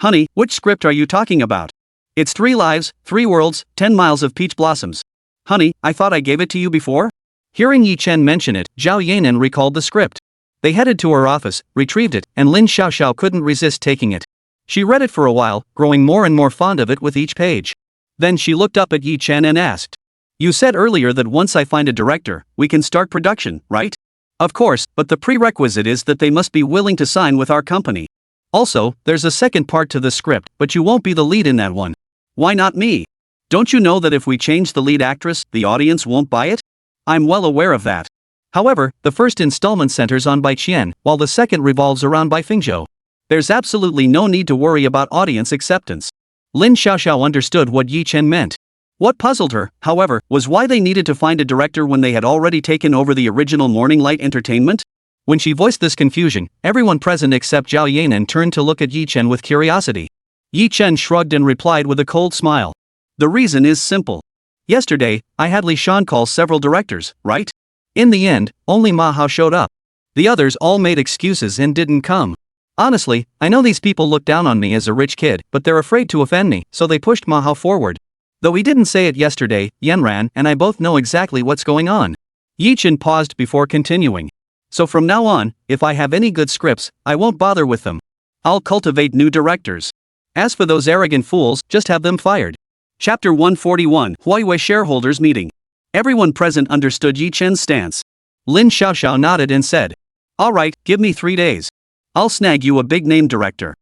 Honey, which script are you talking about? It's 3 Lives, 3 Worlds, 10 Miles of Peach Blossoms. Honey, I thought I gave it to you before? Hearing Yi Chen mention it, Zhao Yanran recalled the script. They headed to her office, retrieved it, and Lin Xiaoxiao couldn't resist taking it. She read it for a while, growing more and more fond of it with each page. Then she looked up at Yi Chen and asked, "You said earlier that once I find a director, we can start production, right?" "Of course, but the prerequisite is that they must be willing to sign with our company. Also, there's a second part to the script, but you won't be the lead in that one." "Why not me? Don't you know that if we change the lead actress, the audience won't buy it?" "I'm well aware of that. However, the first installment centers on Bai Qian, while the second revolves around Bai Fingzhou. There's absolutely no need to worry about audience acceptance." Lin Xiaoxiao understood what Yi Chen meant. What puzzled her, however, was why they needed to find a director when they had already taken over the original Morning Light Entertainment. When she voiced this confusion, everyone present except Zhao Yanran turned to look at Yi Chen with curiosity. Yi Chen shrugged and replied with a cold smile. "The reason is simple. Yesterday, I had Li Shan call several directors, right? In the end, only Ma Hao showed up. The others all made excuses and didn't come. Honestly, I know these people look down on me as a rich kid, but they're afraid to offend me, so they pushed Ma Hao forward. Though he didn't say it yesterday, Yanran and I both know exactly what's going on." Yi Chen paused before continuing. "So from now on, if I have any good scripts, I won't bother with them. I'll cultivate new directors. As for those arrogant fools, just have them fired." Chapter 141, Huawei Shareholders Meeting. Everyone present understood Yi Chen's stance. Lin Xiaoxiao nodded and said, "All right, give me 3 days. I'll snag you a big-name director."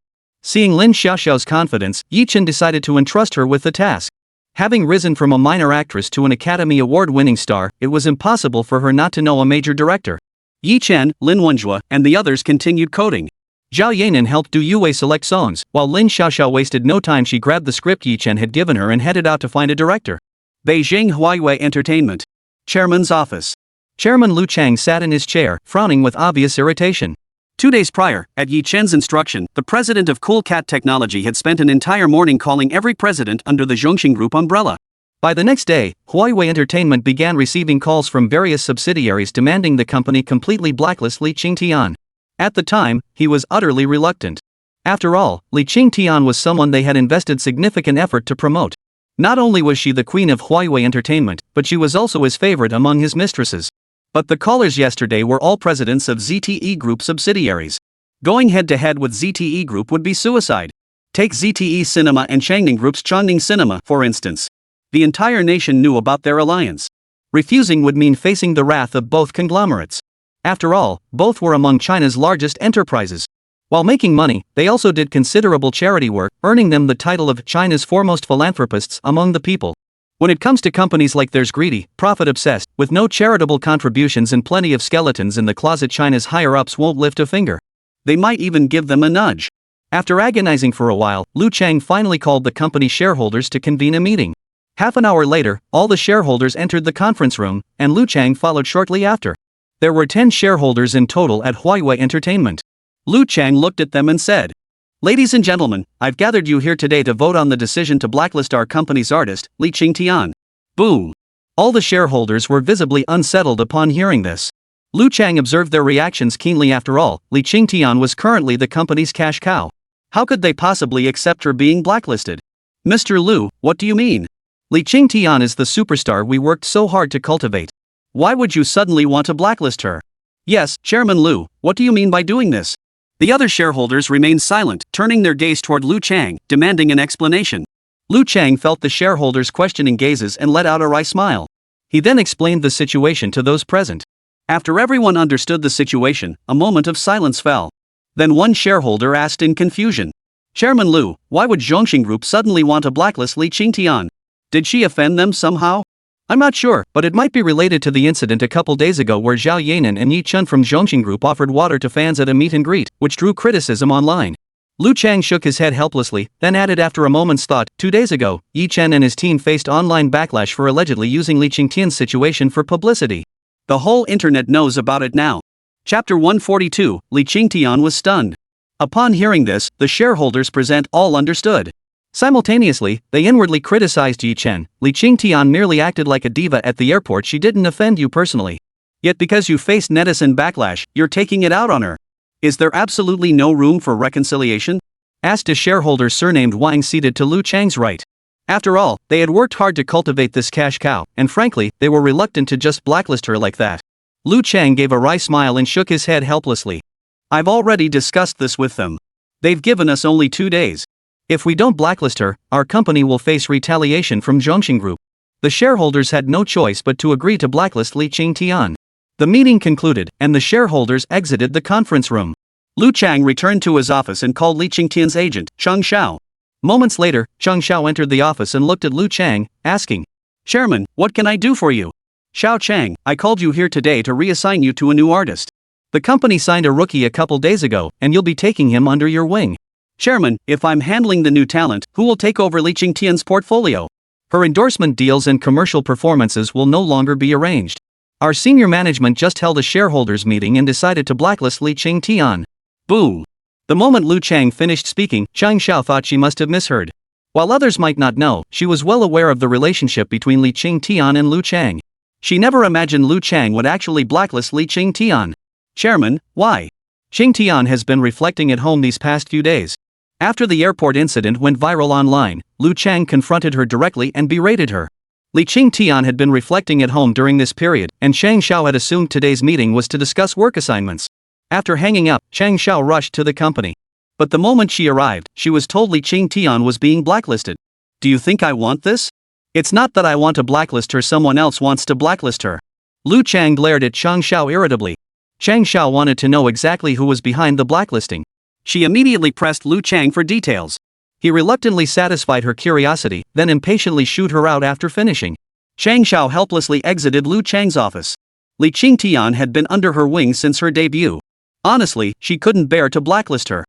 Seeing Lin Xiaoxiao's confidence, Chen decided to entrust her with the task. Having risen from a minor actress to an Academy Award-winning star, it was impossible for her not to know a major director. Chen, Lin Wenjue, and the others continued coding. Zhao Yanran helped Du Yue select songs, while Lin Xiaoxiao wasted no time. She grabbed the script Chen had given her and headed out to find a director. Beijing Huawei Entertainment. Chairman's office. Chairman Lu Chang sat in his chair, frowning with obvious irritation. 2 days prior, at Chen's instruction, the president of Cool Cat Technology had spent an entire morning calling every president under the Zhongxing Group umbrella. By the next day, Huawei Entertainment began receiving calls from various subsidiaries demanding the company completely blacklist Li Qingtian. At the time, he was utterly reluctant. After all, Li Qingtian was someone they had invested significant effort to promote. Not only was she the queen of Huawei Entertainment, but she was also his favorite among his mistresses. But the callers yesterday were all presidents of ZTE Group subsidiaries. Going head-to-head with ZTE Group would be suicide. Take ZTE Cinema and Changning Group's Changning Cinema, for instance. The entire nation knew about their alliance. Refusing would mean facing the wrath of both conglomerates. After all, both were among China's largest enterprises. While making money, they also did considerable charity work, earning them the title of China's foremost philanthropists among the people. When it comes to companies like theirs, greedy, profit-obsessed, with no charitable contributions and plenty of skeletons in the closet, China's higher-ups won't lift a finger. They might even give them a nudge. After agonizing for a while, Lu Chang finally called the company shareholders to convene a meeting. Half an hour later, all the shareholders entered the conference room, and Lu Chang followed shortly after. There were 10 shareholders in total at Huawei Entertainment. Lu Chang looked at them and said, "Ladies and gentlemen, I've gathered you here today to vote on the decision to blacklist our company's artist, Li Qingtian." Boom! All the shareholders were visibly unsettled upon hearing this. Lu Chang observed their reactions keenly. After all, Li Qingtian was currently the company's cash cow. How could they possibly accept her being blacklisted? "Mr. Lu, what do you mean? Li Qingtian is the superstar we worked so hard to cultivate. Why would you suddenly want to blacklist her?" "Yes, Chairman Lu, what do you mean by doing this?" The other shareholders remained silent, turning their gaze toward Lu Chang, demanding an explanation. Lu Chang felt the shareholders' questioning gazes and let out a wry smile. He then explained the situation to those present. After everyone understood the situation, a moment of silence fell. Then one shareholder asked in confusion, "Chairman Lu, why would Zhongxing Group suddenly want to blacklist Li Qingtian? Did she offend them somehow?" "I'm not sure, but it might be related to the incident a couple days ago where Zhao Yanran and Chen from Zhongxing Group offered water to fans at a meet and greet, which drew criticism online." Lu Chang shook his head helplessly, then added after a moment's thought, 2 days ago, Chen and his team faced online backlash for allegedly using Li Qingtian's situation for publicity. The whole internet knows about it now. Chapter 142, Li Qingtian was stunned. Upon hearing this, the shareholders present all understood. Simultaneously, they inwardly criticized Chen. "Li Qingtian merely acted like a diva at the airport. She didn't offend you personally. Yet because you faced netizen backlash, you're taking it out on her. Is there absolutely no room for reconciliation?" asked a shareholder surnamed Wang seated to Lu Chang's right. After all, they had worked hard to cultivate this cash cow, and frankly, they were reluctant to just blacklist her like that. Lu Chang gave a wry smile and shook his head helplessly. "I've already discussed this with them. They've given us only 2 days. If we don't blacklist her, our company will face retaliation from Zhongxing Group." The shareholders had no choice but to agree to blacklist Li Qingtian. The meeting concluded, and the shareholders exited the conference room. Lu Chang returned to his office and called Li Qingtian's agent, Cheng Xiao. Moments later, Cheng Xiao entered the office and looked at Lu Chang, asking, "Chairman, what can I do for you?" "Xiao Chang, I called you here today to reassign you to a new artist. The company signed a rookie a couple days ago, and you'll be taking him under your wing." "Chairman, if I'm handling the new talent, who will take over Li Qingtian's portfolio?" "Her endorsement deals and commercial performances will no longer be arranged. Our senior management just held a shareholders meeting and decided to blacklist Li Qingtian." Boom! The moment Lu Chang finished speaking, Cheng Xiao thought she must have misheard. While others might not know, she was well aware of the relationship between Li Qingtian and Lu Chang. She never imagined Lu Chang would actually blacklist Li Qingtian. "Chairman, why?" "Qingtian has been reflecting at home these past few days. After the airport incident went viral online, Lu Chang confronted her directly and berated her. Li Qingtian had been reflecting at home during this period, and Cheng Xiao had assumed today's meeting was to discuss work assignments. After hanging up, Cheng Xiao rushed to the company. But the moment she arrived, she was told Li Qingtian was being blacklisted. "Do you think I want this? It's not that I want to blacklist her, someone else wants to blacklist her." Lu Chang glared at Cheng Xiao irritably. Cheng Xiao wanted to know exactly who was behind the blacklisting. She immediately pressed Lu Chang for details. He reluctantly satisfied her curiosity, then impatiently shooed her out after finishing. Chang Xiao helplessly exited Lu Chang's office. Li Qingtian had been under her wing since her debut. Honestly, she couldn't bear to blacklist her.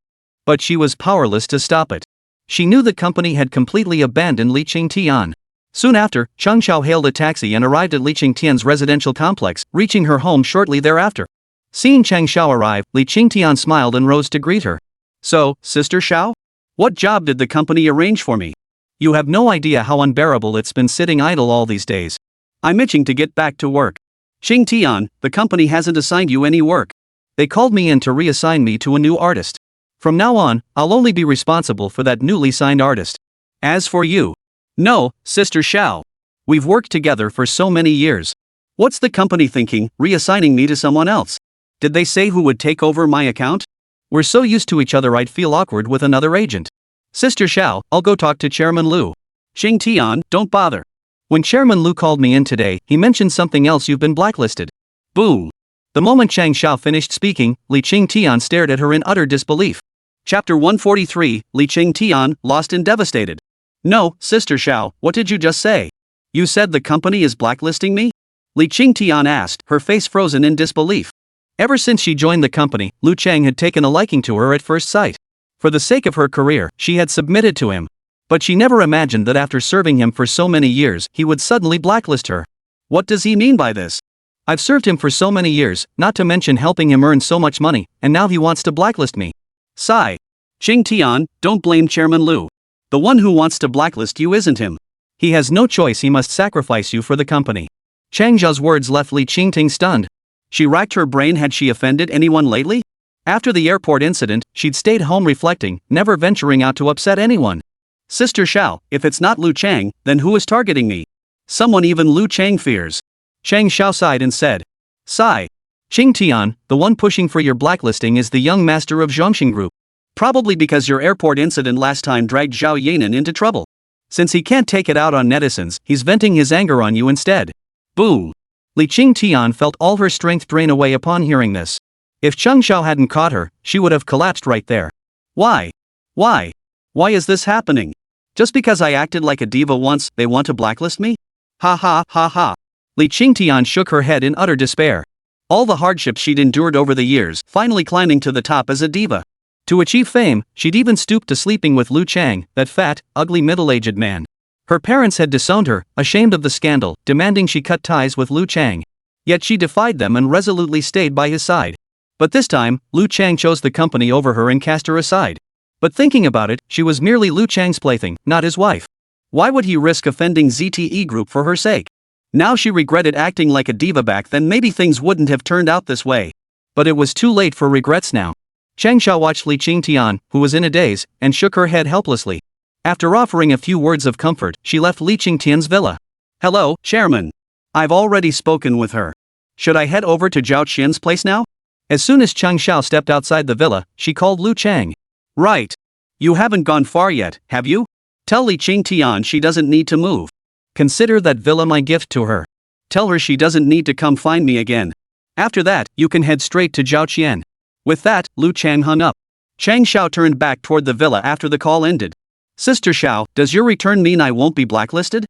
But she was powerless to stop it. She knew the company had completely abandoned Li Qingtian. Soon after, Chang Xiao hailed a taxi and arrived at Li Qingtian's residential complex, reaching her home shortly thereafter. Seeing Chang Xiao arrive, Li Qingtian smiled and rose to greet her. So, Sister Xiao? What job did the company arrange for me? You have no idea how unbearable it's been sitting idle all these days. I'm itching to get back to work. Qingtian, the company hasn't assigned you any work. They called me in to reassign me to a new artist. From now on, I'll only be responsible for that newly signed artist. As for you. No, Sister Xiao. We've worked together for so many years. What's the company thinking, reassigning me to someone else? Did they say who would take over my account? We're so used to each other I'd feel awkward with another agent. Sister Xiao, I'll go talk to Chairman Lu. Qingtian, don't bother. When Chairman Lu called me in today, he mentioned something else. You've been blacklisted. Boom. The moment Chang Xiao finished speaking, Li Qingtian stared at her in utter disbelief. Chapter 143, Li Qingtian, lost and devastated. No, Sister Xiao, what did you just say? You said the company is blacklisting me? Li Qingtian asked, her face frozen in disbelief. Ever since she joined the company, Lu Chang had taken a liking to her at first sight. For the sake of her career, she had submitted to him. But she never imagined that after serving him for so many years, he would suddenly blacklist her. What does he mean by this? I've served him for so many years, not to mention helping him earn so much money, and now he wants to blacklist me. Sigh. Qingtian, don't blame Chairman Lu. The one who wants to blacklist you isn't him. He has no choice, he must sacrifice you for the company. Chang Xiao's words left Li Qingting stunned. She racked her brain. Had she offended anyone lately? After the airport incident, she'd stayed home reflecting, never venturing out to upset anyone. Sister Xiao, if it's not Lu Chang, then who is targeting me? Someone even Lu Chang fears. Chang Xiao sighed and said. Sigh. Qingtian, the one pushing for your blacklisting is the young master of Zhongxing Group. Probably because your airport incident last time dragged Zhao Yanran into trouble. Since he can't take it out on netizens, he's venting his anger on you instead. Boom. Li Qingtian felt all her strength drain away upon hearing this. If Chang Xiao hadn't caught her, she would have collapsed right there. Why? Why? Why is this happening? Just because I acted like a diva once, they want to blacklist me? Ha ha ha ha. Li Qingtian shook her head in utter despair. All the hardships she'd endured over the years, finally climbing to the top as a diva. To achieve fame, she'd even stooped to sleeping with Lu Chang, that fat, ugly middle-aged man. Her parents had disowned her, ashamed of the scandal, demanding she cut ties with Lu Chang. Yet she defied them and resolutely stayed by his side. But this time, Lu Chang chose the company over her and cast her aside. But thinking about it, she was merely Lu Chang's plaything, not his wife. Why would he risk offending ZTE Group for her sake? Now she regretted acting like a diva back then. Maybe things wouldn't have turned out this way. But it was too late for regrets now. Chang Xiao watched Li Qingtian, who was in a daze, and shook her head helplessly. After offering a few words of comfort, she left Li Qingtian's villa. Hello, Chairman. I've already spoken with her. Should I head over to Zhao Qian's place now? As soon as Chang Xiao stepped outside the villa, she called Lu Chang. Right. You haven't gone far yet, have you? Tell Li Qingtian she doesn't need to move. Consider that villa my gift to her. Tell her she doesn't need to come find me again. After that, you can head straight to Zhao Qian. With that, Lu Chang hung up. Chang Xiao turned back toward the villa after the call ended. Sister Xiao, does your return mean I won't be blacklisted?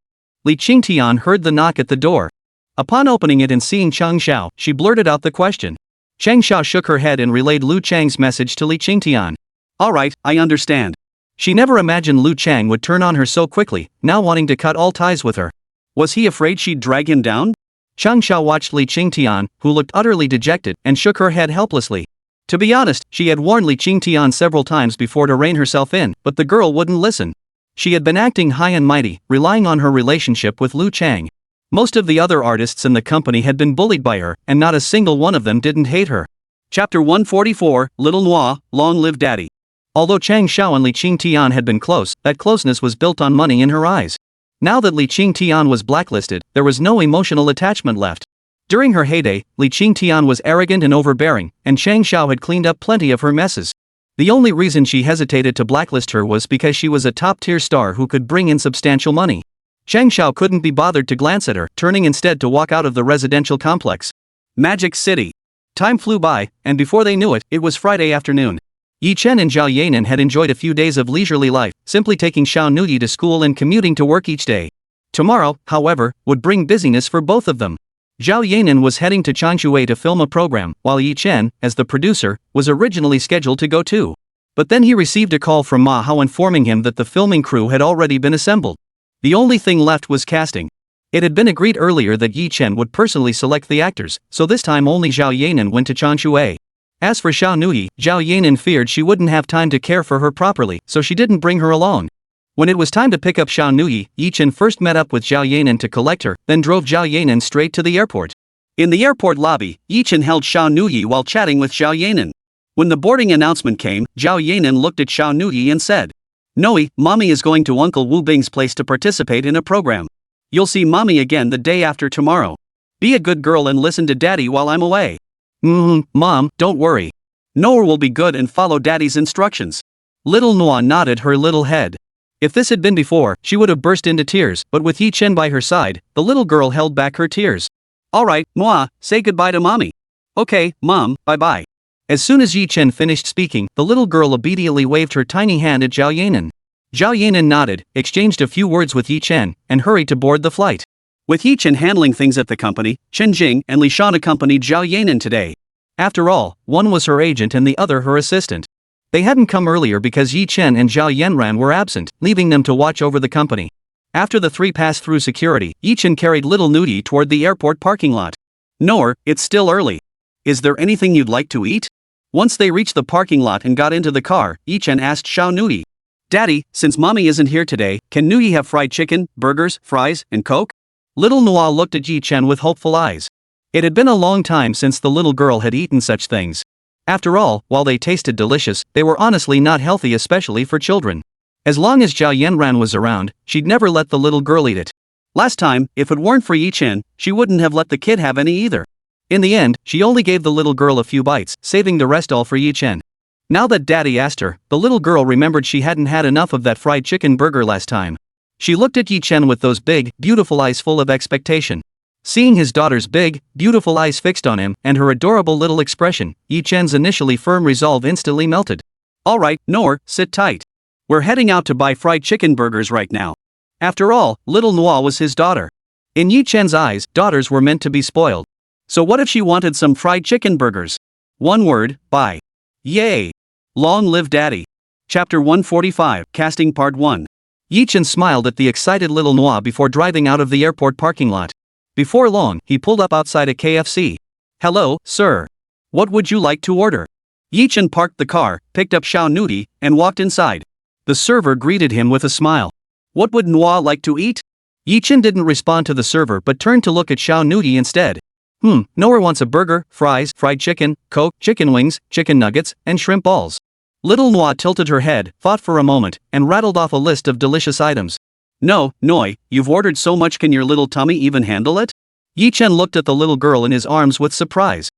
Li Qingtian heard the knock at the door. Upon opening it and seeing Chang Xiao, she blurted out the question. Chang Xiao shook her head and relayed Lu Chang's message to Li Qingtian. Alright, I understand. She never imagined Lu Chang would turn on her so quickly, now wanting to cut all ties with her. Was he afraid she'd drag him down? Chang Xiao watched Li Qingtian, who looked utterly dejected, and shook her head helplessly. To be honest, she had warned Li Qingtian several times before to rein herself in, but the girl wouldn't listen. She had been acting high and mighty, relying on her relationship with Lu Chang. Most of the other artists in the company had been bullied by her, and not a single one of them didn't hate her. Chapter 144, Little Nuoyi, Long Live Daddy. Although Chang Xiao and Li Qingtian had been close, that closeness was built on money in her eyes. Now that Li Qingtian was blacklisted, there was no emotional attachment left. During her heyday, Li Qingtian was arrogant and overbearing, and Chang Xiao had cleaned up plenty of her messes. The only reason she hesitated to blacklist her was because she was a top-tier star who could bring in substantial money. Chang Xiao couldn't be bothered to glance at her, turning instead to walk out of the residential complex. Magic City. Time flew by, and before they knew it, it was Friday afternoon. Yi Chen and Zhao Yanran had enjoyed a few days of leisurely life, simply taking Xiao Nuyi to school and commuting to work each day. Tomorrow, however, would bring busyness for both of them. Zhao Yanran was heading to Shanghai to film a program, while Yi Chen, as the producer, was originally scheduled to go too. But then he received a call from Ma Hao informing him that the filming crew had already been assembled. The only thing left was casting. It had been agreed earlier that Yi Chen would personally select the actors, so this time only Zhao Yanran went to Shanghai. As for Xiao Nuyi, Zhao Yanran feared she wouldn't have time to care for her properly, so she didn't bring her along. When it was time to pick up Xiao Nuyi, Yi Chen first met up with Zhao Yanran to collect her, then drove Zhao Yanran straight to the airport. In the airport lobby, Yi Chen held Xiao Nuyi while chatting with Zhao Yanran. When the boarding announcement came, Zhao Yanran looked at Xiao Nuyi and said, "Nuoyi, Mommy is going to Uncle Wu Bing's place to participate in a program. You'll see Mommy again the day after tomorrow. Be a good girl and listen to Daddy while I'm away." Mom, don't worry. Noah will be good and follow Daddy's instructions. Little Noah nodded her little head. If this had been before, she would have burst into tears, but with Yi Chen by her side, the little girl held back her tears. "Alright, Noah, say goodbye to Mommy." "Okay, Mom, bye-bye." As soon as Yi Chen finished speaking, the little girl obediently waved her tiny hand at Zhao Yanran. Zhao Yanran nodded, exchanged a few words with Yi Chen, and hurried to board the flight. With Yi Chen handling things at the company, Chen Jing and Li Shan accompanied Zhao Yanran today. After all, one was her agent and the other her assistant. They hadn't come earlier because Yi Chen and Zhao Yanran were absent, leaving them to watch over the company. After the three passed through security, Yi Chen carried little Nuyi toward the airport parking lot. "Noor, it's still early. Is there anything you'd like to eat?" Once they reached the parking lot and got into the car, Yi Chen asked Xiao Nuyi. "Daddy, since Mommy isn't here today, can Nuyi have fried chicken, burgers, fries, and Coke?" Little Noah looked at Yi Chen with hopeful eyes. It had been a long time since the little girl had eaten such things. After all, while they tasted delicious, they were honestly not healthy, especially for children. As long as Zhao Yanran was around, she'd never let the little girl eat it. Last time, if it weren't for Yi Chen, she wouldn't have let the kid have any either. In the end, she only gave the little girl a few bites, saving the rest all for Yi Chen. Now that Daddy asked her, the little girl remembered she hadn't had enough of that fried chicken burger last time. She looked at Yi Chen with those big, beautiful eyes full of expectation. Seeing his daughter's big, beautiful eyes fixed on him, and her adorable little expression, Yi Chen's initially firm resolve instantly melted. "Alright, Noor, sit tight. We're heading out to buy fried chicken burgers right now." After all, little Noah was his daughter. In Yi Chen's eyes, daughters were meant to be spoiled. So what if she wanted some fried chicken burgers? One word, buy. Yay! Long live Daddy. Chapter 145, Casting Part 1. Yi Chen smiled at the excited little Noah before driving out of the airport parking lot. Before long, he pulled up outside a KFC. "Hello, sir. What would you like to order?" Yi Chen parked the car, picked up Xiao Nuyi, and walked inside. The server greeted him with a smile. "What would Noah like to eat?" Yi Chen didn't respond to the server but turned to look at Xiao Nuyi instead. Noah wants a burger, fries, fried chicken, Coke, chicken wings, chicken nuggets, and shrimp balls. Little Noah tilted her head, thought for a moment, and rattled off a list of delicious items. "No, Nuoyi, you've ordered so much, can your little tummy even handle it?" Yi Chen looked at the little girl in his arms with surprise.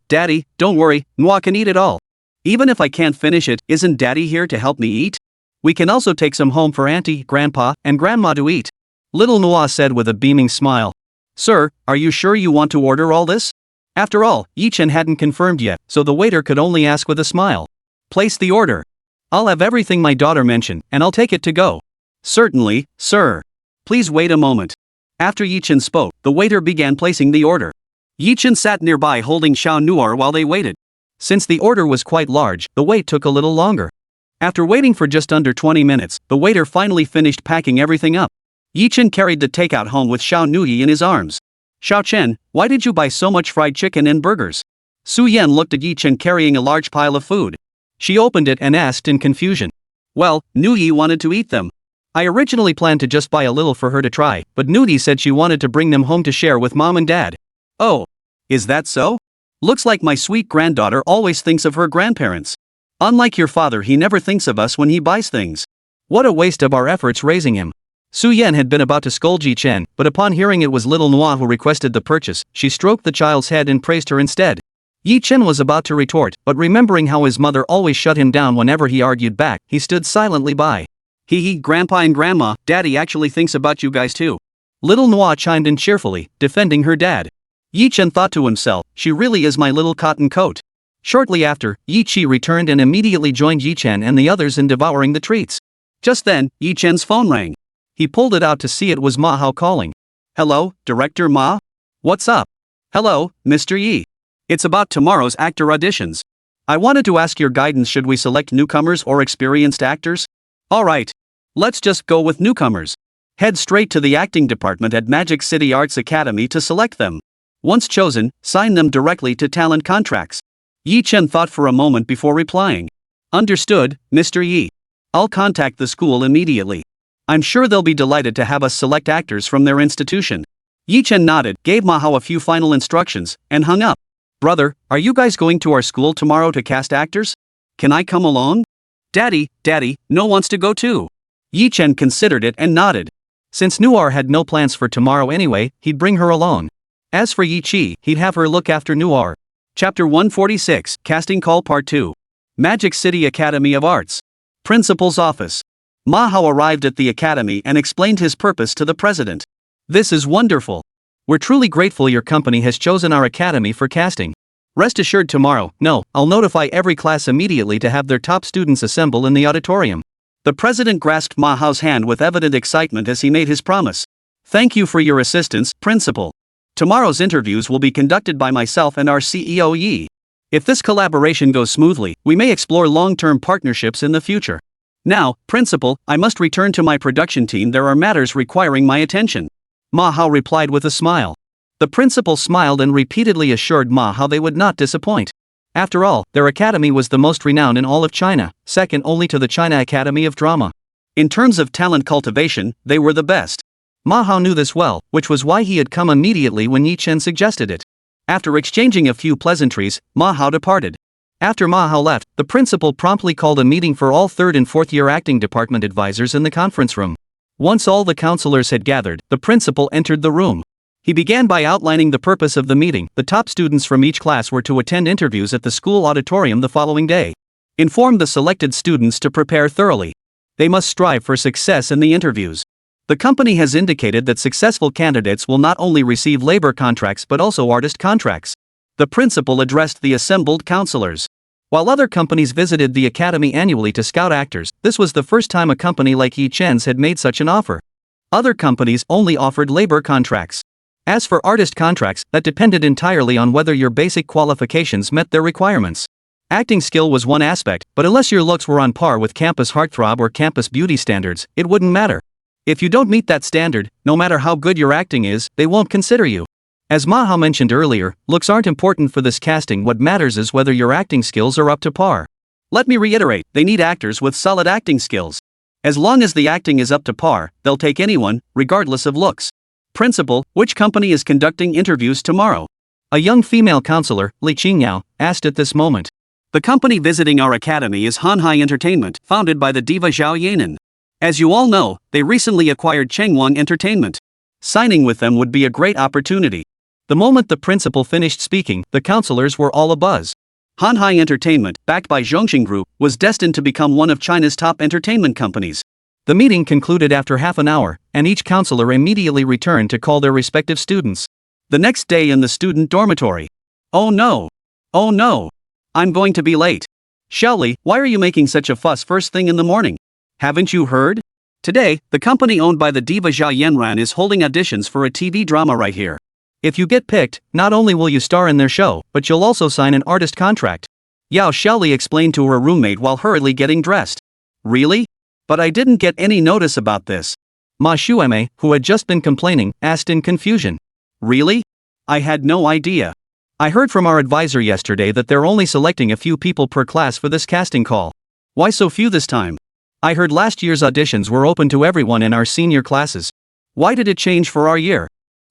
Daddy, don't worry, Noah can eat it all. Even if I can't finish it, isn't Daddy here to help me eat? We can also take some home for Auntie, Grandpa, and Grandma to eat. Little Noah said with a beaming smile. "Sir, are you sure you want to order all this?" After all, Yi Chen hadn't confirmed yet, so the waiter could only ask with a smile. "Place the order." "I'll have everything my daughter mentioned, and I'll take it to go." "Certainly, sir. Please wait a moment." After Yi Chen spoke, the waiter began placing the order. Yi Chen sat nearby holding Xiao Nuyi while they waited. Since the order was quite large, the wait took a little longer. After waiting for just under 20 minutes, the waiter finally finished packing everything up. Yi Chen carried the takeout home with Xiao Nuyi in his arms. "Xiao Chen, why did you buy so much fried chicken and burgers?" Su Yan looked at Yi Chen carrying a large pile of food. She opened it and asked in confusion. "Well, Nuyi wanted to eat them. I originally planned to just buy a little for her to try, but Nuyi said she wanted to bring them home to share with Mom and Dad." "Oh. Is that so? Looks like my sweet granddaughter always thinks of her grandparents. Unlike your father, he never thinks of us when he buys things. What a waste of our efforts raising him." Su Yan had been about to scold Yi Chen, but upon hearing it was little Noah who requested the purchase, she stroked the child's head and praised her instead. Yi Chen was about to retort, but remembering how his mother always shut him down whenever he argued back, he stood silently by. Grandpa and Grandma, Daddy actually thinks about you guys too." Little Noah chimed in cheerfully, defending her dad. Yi Chen thought to himself, she really is my little cotton coat. Shortly after, Yi Qi returned and immediately joined Yi Chen and the others in devouring the treats. Just then, Yi Chen's phone rang. He pulled it out to see it was Ma Hao calling. Hello, Director Ma? What's up? Hello, Mr. Yi. It's about tomorrow's actor auditions. I wanted to ask your guidance, should we select newcomers or experienced actors? Alright. Let's just go with newcomers. Head straight to the acting department at Magic City Arts Academy to select them. Once chosen, sign them directly to talent contracts. Yi Chen thought for a moment before replying. Understood, Mr. Yi. I'll contact the school immediately. I'm sure they'll be delighted to have us select actors from their institution. Yi Chen nodded, gave Ma Hao a few final instructions, and hung up. Brother, are you guys going to our school tomorrow to cast actors? Can I come along? Daddy, no wants to go too. Yi Chen considered it and nodded. Since Nuoyi had no plans for tomorrow anyway, he'd bring her along. As for Yi Qi, he'd have her look after Nuoyi. Chapter 146, Casting Call Part 2. Magic City Academy of Arts. Principal's Office. Ma Hao arrived at the academy and explained his purpose to the president. This is wonderful. We're truly grateful your company has chosen our academy for casting. Rest assured tomorrow, I'll notify every class immediately to have their top students assemble in the auditorium. The president grasped Ma Hao's hand with evident excitement as he made his promise. Thank you for your assistance, Principal. Tomorrow's interviews will be conducted by myself and our CEO Yi. If this collaboration goes smoothly, we may explore long-term partnerships in the future. Now, Principal, I must return to my production team. There are matters requiring my attention. Ma Hao replied with a smile. The principal smiled and repeatedly assured Ma Hao they would not disappoint. After all, their academy was the most renowned in all of China, second only to the China Academy of Drama. In terms of talent cultivation, they were the best. Ma Hao knew this well, which was why he had come immediately when Yi Chen suggested it. After exchanging a few pleasantries, Ma Hao departed. After Ma Hao left, the principal promptly called a meeting for all third and fourth year acting department advisors in the conference room. Once all the counselors had gathered, the principal entered the room. He began by outlining the purpose of the meeting. The top students from each class were to attend interviews at the school auditorium the following day. Inform the selected students to prepare thoroughly. They must strive for success in the interviews. The company has indicated that successful candidates will not only receive labor contracts but also artist contracts. The principal addressed the assembled counselors. While other companies visited the academy annually to scout actors, this was the first time a company like Yi Chen's had made such an offer. Other companies only offered labor contracts. As for artist contracts, that depended entirely on whether your basic qualifications met their requirements. Acting skill was one aspect, but unless your looks were on par with campus heartthrob or campus beauty standards, it wouldn't matter. If you don't meet that standard, no matter how good your acting is, they won't consider you. As Ma Hao mentioned earlier, looks aren't important for this casting. What matters is whether your acting skills are up to par. Let me reiterate, they need actors with solid acting skills. As long as the acting is up to par, they'll take anyone, regardless of looks. Principal, which company is conducting interviews tomorrow? A young female counselor, Li Qingyao, asked at this moment. The company visiting our academy is Shanghai Entertainment, founded by the diva Zhao Yanran. As you all know, they recently acquired Chengwang Entertainment. Signing with them would be a great opportunity. The moment the principal finished speaking, the counselors were all abuzz. Shanghai Entertainment, backed by Zhongxing Group, was destined to become one of China's top entertainment companies. The meeting concluded after half an hour, and each counselor immediately returned to call their respective students. The next day in the student dormitory. Oh no! I'm going to be late. Xiaoli, why are you making such a fuss first thing in the morning? Haven't you heard? Today, the company owned by the diva Zhao Yanran is holding auditions for a TV drama right here. If you get picked, not only will you star in their show, but you'll also sign an artist contract. Yao Xiaoli explained to her roommate while hurriedly getting dressed. Really? But I didn't get any notice about this. Ma Xueme, who had just been complaining, asked in confusion. Really? I had no idea. I heard from our advisor yesterday that they're only selecting a few people per class for this casting call. Why so few this time? I heard last year's auditions were open to everyone in our senior classes. Why did it change for our year?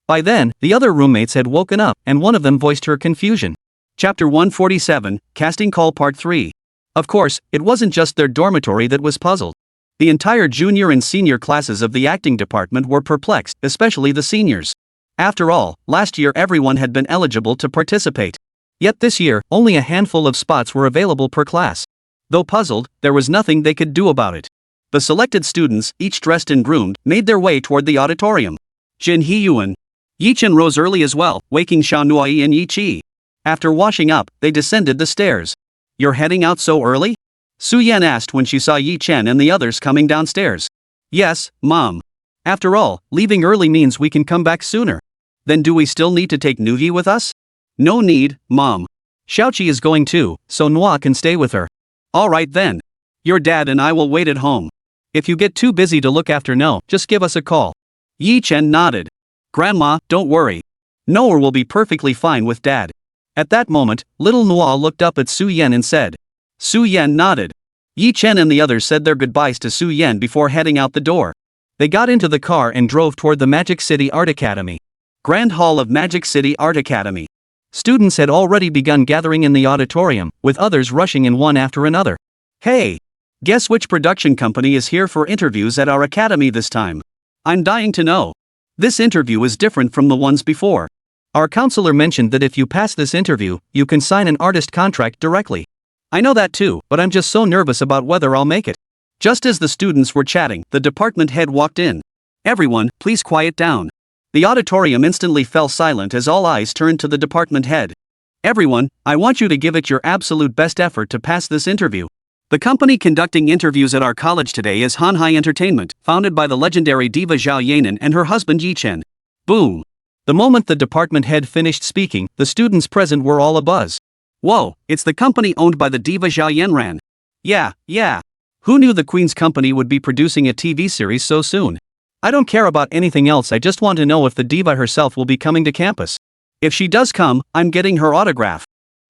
By then, the other roommates had woken up, and one of them voiced her confusion. Chapter 147, Casting Call Part 3. Of course, it wasn't just their dormitory that was puzzled. The entire junior and senior classes of the acting department were perplexed, especially the seniors. After all, last year everyone had been eligible to participate. Yet this year, only a handful of spots were available per class. Though puzzled, there was nothing they could do about it. The selected students, each dressed and groomed, made their way toward the auditorium. Jin Hiyuan. Yi Chen rose early as well, waking Xiao Nuoyi and Yi Qi. After washing up, they descended the stairs. "You're heading out so early?" Su Yan asked when she saw Yi Chen and the others coming downstairs. "Yes, Mom. After all, leaving early means we can come back sooner." "Then do we still need to take Nuoyi with us?" "No need, Mom. Xiaoqi is going too, so Nuoyi can stay with her." "Alright then. Your dad and I will wait at home. If you get too busy to look after No, just give us a call." Yi Chen nodded. "Grandma, don't worry. Noah will be perfectly fine with Dad." At that moment, little Nuoyi looked up at Su Yan and said. Su Yan nodded. Yi Chen and the others said their goodbyes to Su Yan before heading out the door. They got into the car and drove toward the Magic City Art Academy. Grand Hall of Magic City Art Academy. Students had already begun gathering in the auditorium, with others rushing in one after another. "Hey! Guess which production company is here for interviews at our academy this time? I'm dying to know. This interview is different from the ones before. Our counselor mentioned that if you pass this interview, you can sign an artist contract directly." "I know that too, but I'm just so nervous about whether I'll make it." Just as the students were chatting, the department head walked in. "Everyone, please quiet down." The auditorium instantly fell silent as all eyes turned to the department head. "Everyone, I want you to give it your absolute best effort to pass this interview. The company conducting interviews at our college today is Shanghai Entertainment, founded by the legendary diva Zhao Yanran and her husband Yi Chen." Boom! The moment the department head finished speaking, the students present were all abuzz. "Whoa, it's the company owned by the diva Zhao Yanran. Yeah. Who knew the Queen's company would be producing a TV series so soon? I don't care about anything else, I just want to know if the diva herself will be coming to campus. If she does come, I'm getting her autograph."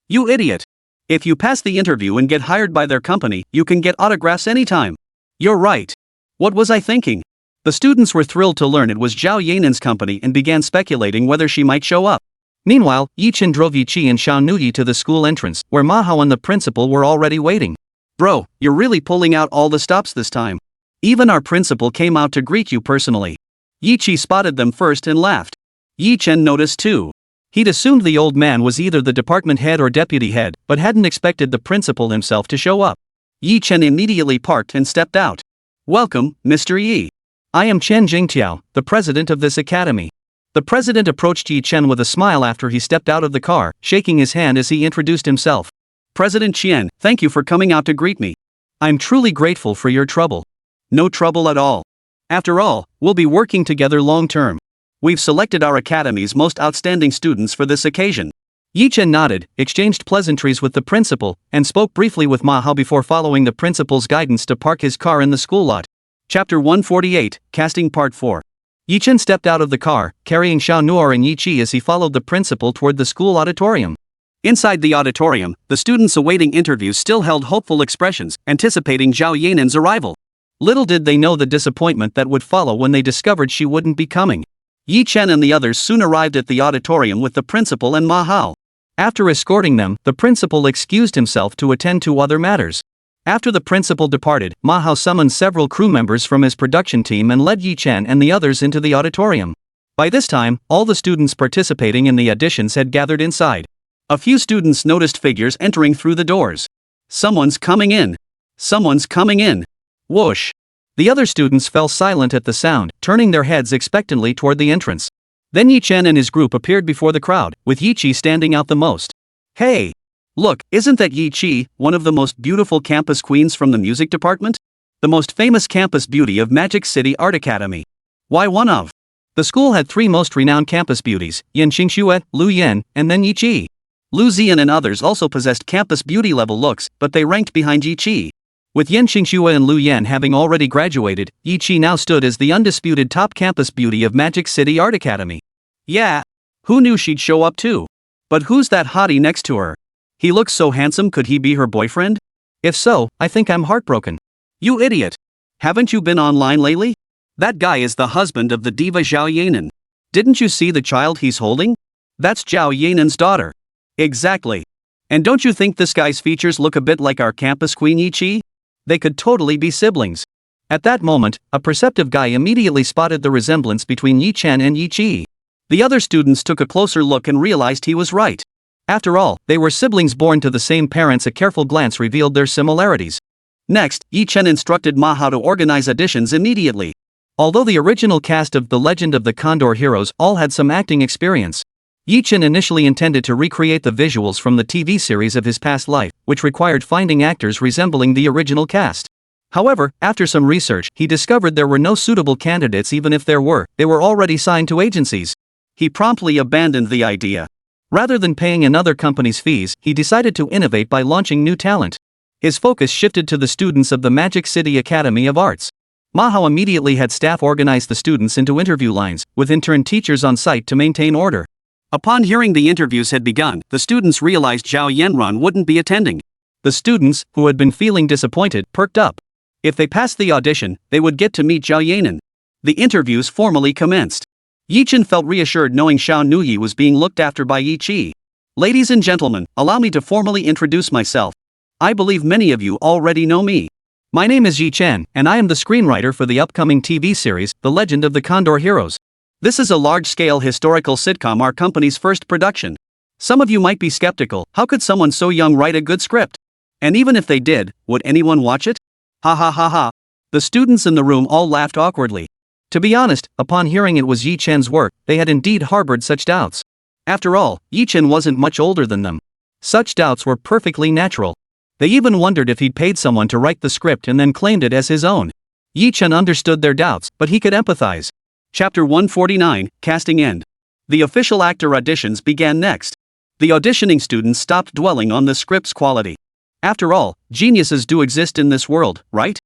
"You idiot! If you pass the interview and get hired by their company, you can get autographs anytime." "You're right. What was I thinking?" The students were thrilled to learn it was Zhao Yanan's company and began speculating whether she might show up. Meanwhile, Yi Chen drove Yi Chi and Xiao Nuoyi to the school entrance, where Manhwa and the principal were already waiting. "Bro, you're really pulling out all the stops this time. Even our principal came out to greet you personally." Yi Chi spotted them first and laughed. Yi Chen noticed too. He'd assumed the old man was either the department head or deputy head, but hadn't expected the principal himself to show up. Yi Chen immediately parked and stepped out. "Welcome, Mr. Yi. I am Chen Jingtiao, the president of this academy." The president approached Yi Chen with a smile after he stepped out of the car, shaking his hand as he introduced himself. "President Chen, thank you for coming out to greet me. I'm truly grateful for your trouble." "No trouble at all. After all, we'll be working together long term. We've selected our academy's most outstanding students for this occasion." Yi Chen nodded, exchanged pleasantries with the principal, and spoke briefly with Ma Hao before following the principal's guidance to park his car in the school lot. Chapter 148, Casting Part 4. Yi Chen stepped out of the car, carrying Xiao Nuoyi and Yi Chi as he followed the principal toward the school auditorium. Inside the auditorium, the students awaiting interviews still held hopeful expressions, anticipating Zhao Yanan's arrival. Little did they know the disappointment that would follow when they discovered she wouldn't be coming. Yi Chen and the others soon arrived at the auditorium with the principal and Ma Hao. After escorting them, the principal excused himself to attend to other matters. After the principal departed, Ma Hao summoned several crew members from his production team and led Yi Chen and the others into the auditorium. By this time, all the students participating in the auditions had gathered inside. A few students noticed figures entering through the doors. "Someone's coming in. Someone's coming in." Whoosh! The other students fell silent at the sound, turning their heads expectantly toward the entrance. Then Yi Chen and his group appeared before the crowd, with Yi Chi standing out the most. "Hey! Look, isn't that Yi Chi, one of the most beautiful campus queens from the music department? The most famous campus beauty of Magic City Art Academy. Why one of?" The school had three most renowned campus beauties, Yan Xingxue, Lu Yan, and then Yi Chi. Lu Zian and others also possessed campus beauty level looks, but they ranked behind Yi Chi. With Yan Xingxue and Lu Yan having already graduated, Yi Chi now stood as the undisputed top campus beauty of Magic City Art Academy. Yeah, who knew she'd show up too? But who's that hottie next to her? He looks so handsome, could he be her boyfriend? If so, I think I'm heartbroken. You idiot! Haven't you been online lately? That guy is the husband of the diva Zhao Yanran. Didn't you see the child he's holding? That's Zhao Yanan's daughter. Exactly. And don't you think this guy's features look a bit like our campus queen Yi Chi? They could totally be siblings. At that moment, a perceptive guy immediately spotted the resemblance between Yi Chen and Yi Chi. The other students took a closer look and realized he was right. After all, they were siblings born to the same parents. A careful glance revealed their similarities. Next, Yi Chen instructed Ma Hao to organize auditions immediately. Although the original cast of The Legend of the Condor Heroes all had some acting experience, Yi Chen initially intended to recreate the visuals from the TV series of his past life, which required finding actors resembling the original cast. However, after some research, he discovered there were no suitable candidates. Even if there were, they were already signed to agencies. He promptly abandoned the idea. Rather than paying another company's fees, he decided to innovate by launching new talent. His focus shifted to the students of the Magic City Academy of Arts. Manhwa immediately had staff organize the students into interview lines, with intern teachers on site to maintain order. Upon hearing the interviews had begun, the students realized Zhao Yanran wouldn't be attending. The students, who had been feeling disappointed, perked up. If they passed the audition, they would get to meet Zhao Yanran. The interviews formally commenced. Yi Chen felt reassured knowing Nuoyi was being looked after by Yi Chi. Ladies and gentlemen, allow me to formally introduce myself. I believe many of you already know me. My name is Yi Chen, and I am the screenwriter for the upcoming TV series, The Legend of the Condor Heroes. This is a large-scale historical sitcom, our company's first production. Some of you might be skeptical, how could someone so young write a good script? And even if they did, would anyone watch it? Ha ha ha ha. The students in the room all laughed awkwardly. To be honest, upon hearing it was Yi Chen's work, they had indeed harbored such doubts. After all, Yi Chen wasn't much older than them. Such doubts were perfectly natural. They even wondered if he'd paid someone to write the script and then claimed it as his own. Yi Chen understood their doubts, but he could empathize. Chapter 149, Casting End. The official actor auditions began next. The auditioning students stopped dwelling on the script's quality. After all, geniuses do exist in this world, right?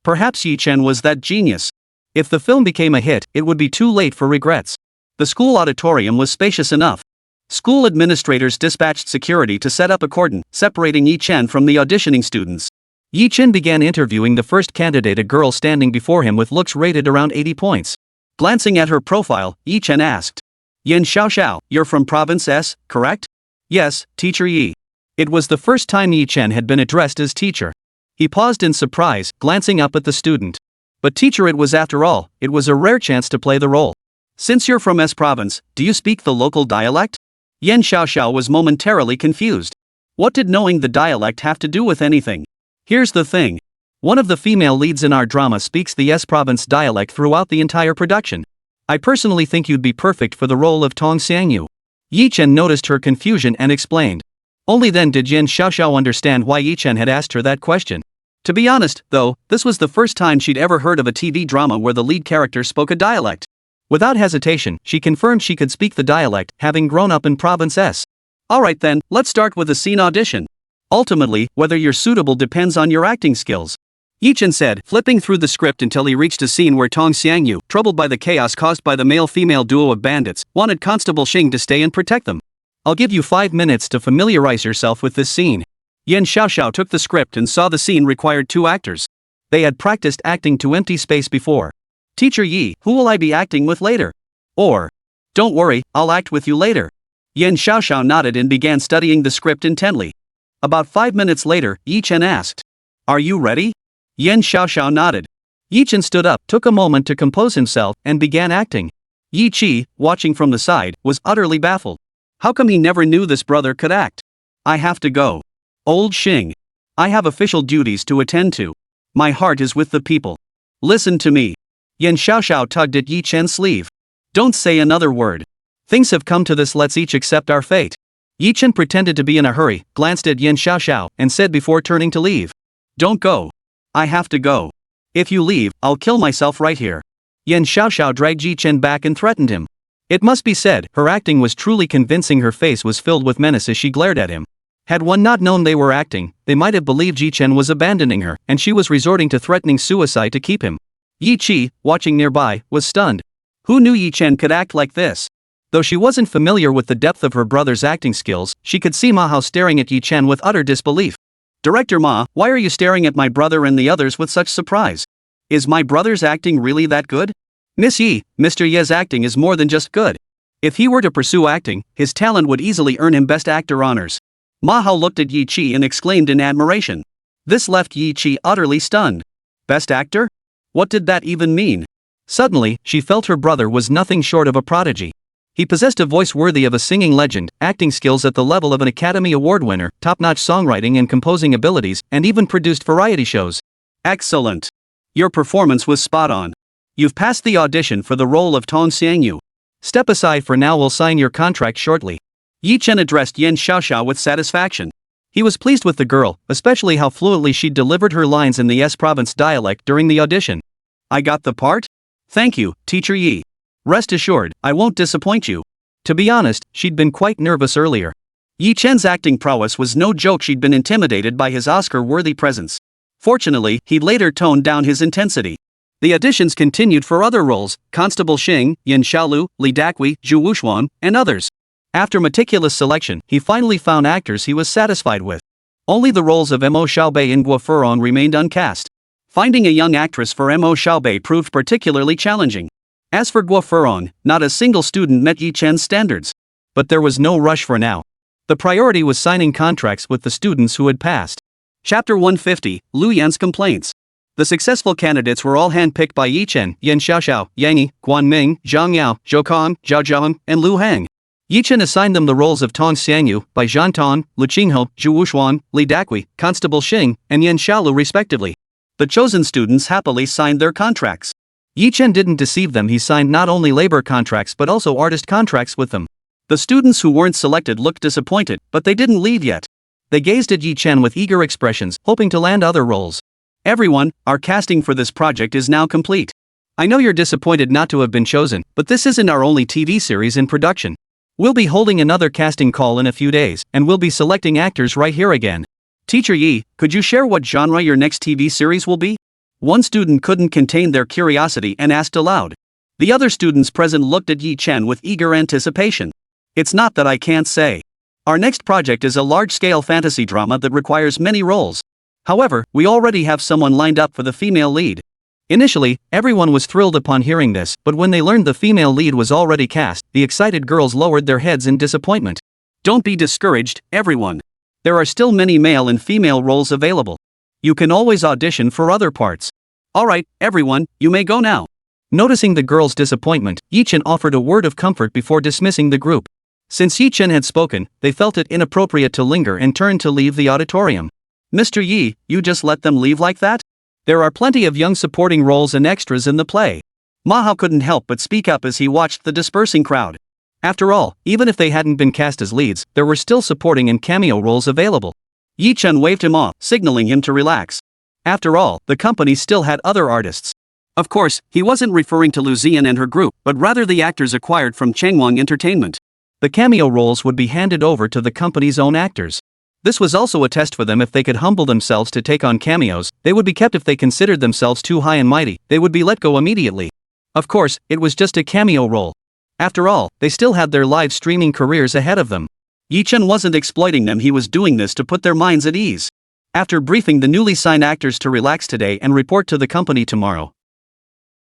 Perhaps Yi Chen was that genius. If the film became a hit, it would be too late for regrets. The school auditorium was spacious enough. School administrators dispatched security to set up a cordon, separating Yi Chen from the auditioning students. Yi Chen began interviewing the first candidate, a girl standing before him with looks rated around 80 points. Glancing at her profile, Yi Chen asked, "Yan Xiao, you're from Province S, correct?" "Yes, Teacher Yi." It was the first time Yi Chen had been addressed as teacher. He paused in surprise, glancing up at the student. But teacher it was after all, it was a rare chance to play the role. "Since you're from S Province, do you speak the local dialect?" Yan Xiao was momentarily confused. What did knowing the dialect have to do with anything? Here's the thing. One of the female leads in our drama speaks the S Province dialect throughout the entire production. I personally think you'd be perfect for the role of Tong Xiangyu. Yi Chen noticed her confusion and explained. Only then did Yan Xiao understand why Yi Chen had asked her that question. To be honest, though, this was the first time she'd ever heard of a TV drama where the lead character spoke a dialect. Without hesitation, she confirmed she could speak the dialect, having grown up in Province S. Alright then, let's start with the scene audition. Ultimately, whether you're suitable depends on your acting skills. Yi Chen said, flipping through the script until he reached a scene where Tong Xiangyu, troubled by the chaos caused by the male-female duo of bandits, wanted Constable Xing to stay and protect them. I'll give you 5 minutes to familiarize yourself with this scene. Yan Xiao took the script and saw the scene required 2 actors. They had practiced acting to empty space before. Teacher Yi, who will I be acting with later? Or, don't worry, I'll act with you later. Yan Xiao nodded and began studying the script intently. About 5 minutes later, Yi Chen asked, "Are you ready?" Yan Xiao nodded. Yi Chen stood up, took a moment to compose himself, and began acting. Yi Chi, watching from the side, was utterly baffled. How come he never knew this brother could act? "I have to go. Old Xing. I have official duties to attend to. My heart is with the people. Listen to me." Yan Xiao tugged at Yi Chen's sleeve. "Don't say another word. Things have come to this, let's each accept our fate." Yi Chen pretended to be in a hurry, glanced at Yan Xiao, and said before turning to leave, "Don't go. I have to go. If you leave, I'll kill myself right here." Yan Xiao dragged Yi Chen back and threatened him. It must be said, her acting was truly convincing. Her face was filled with menace as she glared at him. Had one not known they were acting, they might have believed Yi Chen was abandoning her, and she was resorting to threatening suicide to keep him. Yi Chi, watching nearby, was stunned. Who knew Yi Chen could act like this? Though she wasn't familiar with the depth of her brother's acting skills, she could see Ma Hao staring at Yi Chen with utter disbelief. "Director Ma, why are you staring at my brother and the others with such surprise? Is my brother's acting really that good?" "Miss Yi, Mr. Ye's acting is more than just good. If he were to pursue acting, his talent would easily earn him Best Actor honors." Ma Hao looked at Yi Chi and exclaimed in admiration. This left Yi Chi utterly stunned. Best Actor? What did that even mean? Suddenly, she felt her brother was nothing short of a prodigy. He possessed a voice worthy of a singing legend, acting skills at the level of an Academy Award winner, top-notch songwriting and composing abilities, and even produced variety shows. Excellent. Your performance was spot on. You've passed the audition for the role of Tong Xiangyu. Step aside for now, we'll sign your contract shortly. Yi Chen addressed Yan Xiaoxiao with satisfaction. He was pleased with the girl, especially how fluently she delivered her lines in the S province dialect during the audition. I got the part? Thank you, Teacher Yi. Rest assured, I won't disappoint you. To be honest, she'd been quite nervous earlier. Yi Chen's acting prowess was no joke. She'd been intimidated by his Oscar-worthy presence. Fortunately, he later toned down his intensity. The auditions continued for other roles: Constable Xing, Yin Xiaolu, Li Dakui, Zhu Wuxuan, and others. After meticulous selection, he finally found actors he was satisfied with. Only the roles of Mo Xiaobei and Guo Furong remained uncast. Finding a young actress for Mo Xiaobei proved particularly challenging. As for Guo Furong, not a single student met Yi Chen's standards. But there was no rush for now. The priority was signing contracts with the students who had passed. Chapter 150, Lu Yan's Complaints. The successful candidates were all handpicked by Yi Chen, Yan Xiaoxiao, Yang Yi, Guan Ming, Zhang Yao, Zhou Kong, Zhao Zhaohan, and Lu Hang. Yi Chen assigned them the roles of Tong Xiangyu, Bai Zhantan, Lu Qinghe, Zhu Wuxuan, Li Dakui, Constable Xing, and Yin Xiaolu respectively. The chosen students happily signed their contracts. Yi Chen didn't deceive them. He signed not only labor contracts but also artist contracts with them. The students who weren't selected looked disappointed, but they didn't leave yet. They gazed at Yi Chen with eager expressions, hoping to land other roles. Everyone, our casting for this project is now complete. I know you're disappointed not to have been chosen, but this isn't our only TV series in production. We'll be holding another casting call in a few days, and we'll be selecting actors right here again. Teacher Yi, could you share what genre your next TV series will be? One student couldn't contain their curiosity and asked aloud. The other students present looked at Yi Chen with eager anticipation. It's not that I can't say. Our next project is a large-scale fantasy drama that requires many roles. However, we already have someone lined up for the female lead. Initially, everyone was thrilled upon hearing this, but when they learned the female lead was already cast, the excited girls lowered their heads in disappointment. Don't be discouraged, everyone. There are still many male and female roles available. You can always audition for other parts. Alright, everyone, you may go now. Noticing the girls' disappointment, Yi Chen offered a word of comfort before dismissing the group. Since Yi Chen had spoken, they felt it inappropriate to linger and turned to leave the auditorium. Mr. Yi, you just let them leave like that? There are plenty of young supporting roles and extras in the play. Ma Hao couldn't help but speak up as he watched the dispersing crowd. After all, even if they hadn't been cast as leads, there were still supporting and cameo roles available. Yi Chen waved him off, signaling him to relax. After all, the company still had other artists. Of course, he wasn't referring to Lu Ziyan and her group, but rather the actors acquired from Changwang Entertainment. The cameo roles would be handed over to the company's own actors. This was also a test for them. If they could humble themselves to take on cameos, they would be kept. If they considered themselves too high and mighty, they would be let go immediately. Of course, it was just a cameo role. After all, they still had their live streaming careers ahead of them. Yi Chen wasn't exploiting them. He was doing this to put their minds at ease. After briefing the newly signed actors to relax today and report to the company tomorrow,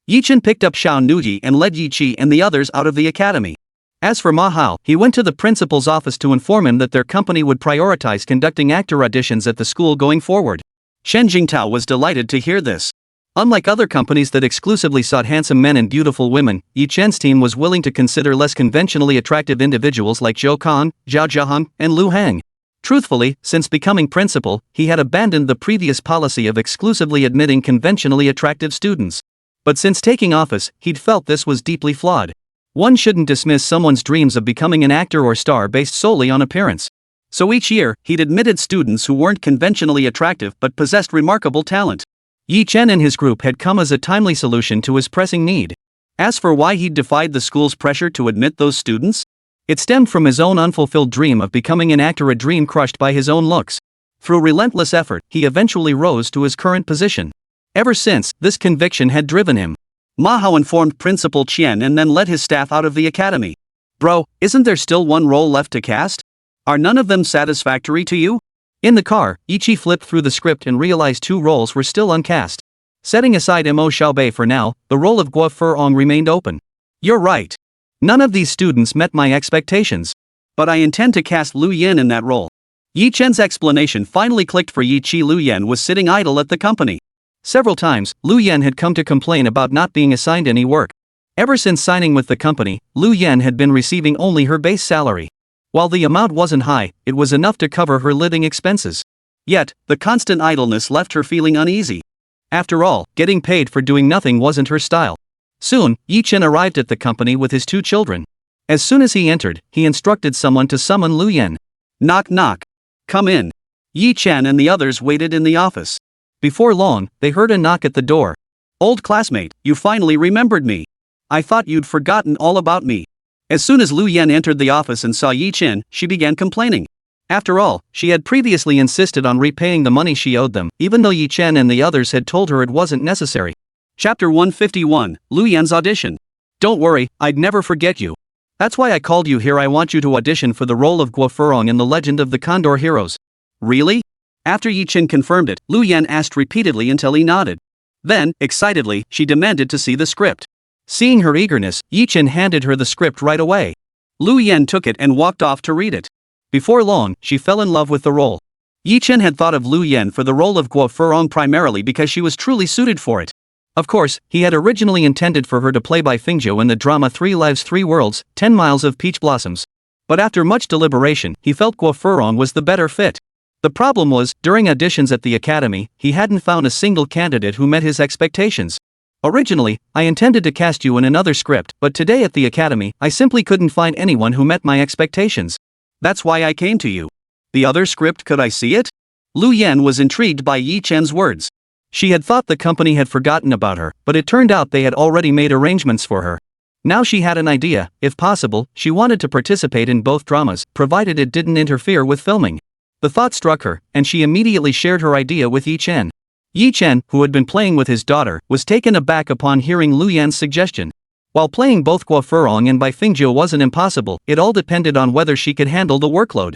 Yi Chen picked up Xiao Nuoyi and led Yi Qi and the others out of the academy. As for Ma Hao, he went to the principal's office to inform him that their company would prioritize conducting actor auditions at the school going forward. Shen Jingtao was delighted to hear this. Unlike other companies that exclusively sought handsome men and beautiful women, Yi Chen's team was willing to consider less conventionally attractive individuals like Zhou Kong, Zhao Zhaohan, and Lu Hang. Truthfully, since becoming principal, he had abandoned the previous policy of exclusively admitting conventionally attractive students. But since taking office, he'd felt this was deeply flawed. One shouldn't dismiss someone's dreams of becoming an actor or star based solely on appearance. So each year, he'd admitted students who weren't conventionally attractive but possessed remarkable talent. Yi Chen and his group had come as a timely solution to his pressing need. As for why he'd defied the school's pressure to admit those students, it stemmed from his own unfulfilled dream of becoming an actor, a dream crushed by his own looks. Through relentless effort, he eventually rose to his current position. Ever since, this conviction had driven him. Ma Hao informed Principal Chen and then led his staff out of the academy. Bro, isn't there still one role left to cast? Are none of them satisfactory to you? In the car, Yi Qi flipped through the script and realized 2 roles were still uncast. Setting aside Mo Xiaobei for now, the role of Guo Furong remained open. You're right. None of these students met my expectations. But I intend to cast Lu Yan in that role. Yi Chen's explanation finally clicked for Yi Qi. Lu Yan was sitting idle at the company. Several times, Lu Yan had come to complain about not being assigned any work. Ever since signing with the company, Lu Yan had been receiving only her base salary. While the amount wasn't high, it was enough to cover her living expenses. Yet, the constant idleness left her feeling uneasy. After all, getting paid for doing nothing wasn't her style. Soon, Yi Chen arrived at the company with his 2 children. As soon as he entered, he instructed someone to summon Lu Yan. Knock knock. Come in. Yi Chen and the others waited in the office. Before long, they heard a knock at the door. Old classmate, you finally remembered me. I thought you'd forgotten all about me. As soon as Lu Yan entered the office and saw Yi Chen, she began complaining. After all, she had previously insisted on repaying the money she owed them, even though Yi Chen and the others had told her it wasn't necessary. Chapter 151, Lu Yan's audition. Don't worry, I'd never forget you. That's why I called you here. I want you to audition for the role of Guo Furong in The Legend of the Condor Heroes. Really? After Yi Chen confirmed it, Lu Yan asked repeatedly until he nodded. Then, excitedly, she demanded to see the script. Seeing her eagerness, Yi Chen handed her the script right away. Lu Yan took it and walked off to read it. Before long, she fell in love with the role. Yi Chen had thought of Lu Yan for the role of Guo Furong primarily because she was truly suited for it. Of course, he had originally intended for her to play Bai Fingzhou in the drama 3 Lives 3 Worlds, 10 Miles of Peach Blossoms. But after much deliberation, he felt Guo Furong was the better fit. The problem was, during auditions at the academy, he hadn't found a single candidate who met his expectations. Originally, I intended to cast you in another script, but today at the academy, I simply couldn't find anyone who met my expectations. That's why I came to you. The other script, could I see it? Lu Yan was intrigued by Yi Chen's words. She had thought the company had forgotten about her, but it turned out they had already made arrangements for her. Now she had an idea. If possible, she wanted to participate in both dramas, provided it didn't interfere with filming. The thought struck her, and she immediately shared her idea with Yi Chen. Yi Chen, who had been playing with his daughter, was taken aback upon hearing Lu Yan's suggestion. While playing both Guo Furong and Bai Fingzhou wasn't impossible, it all depended on whether she could handle the workload.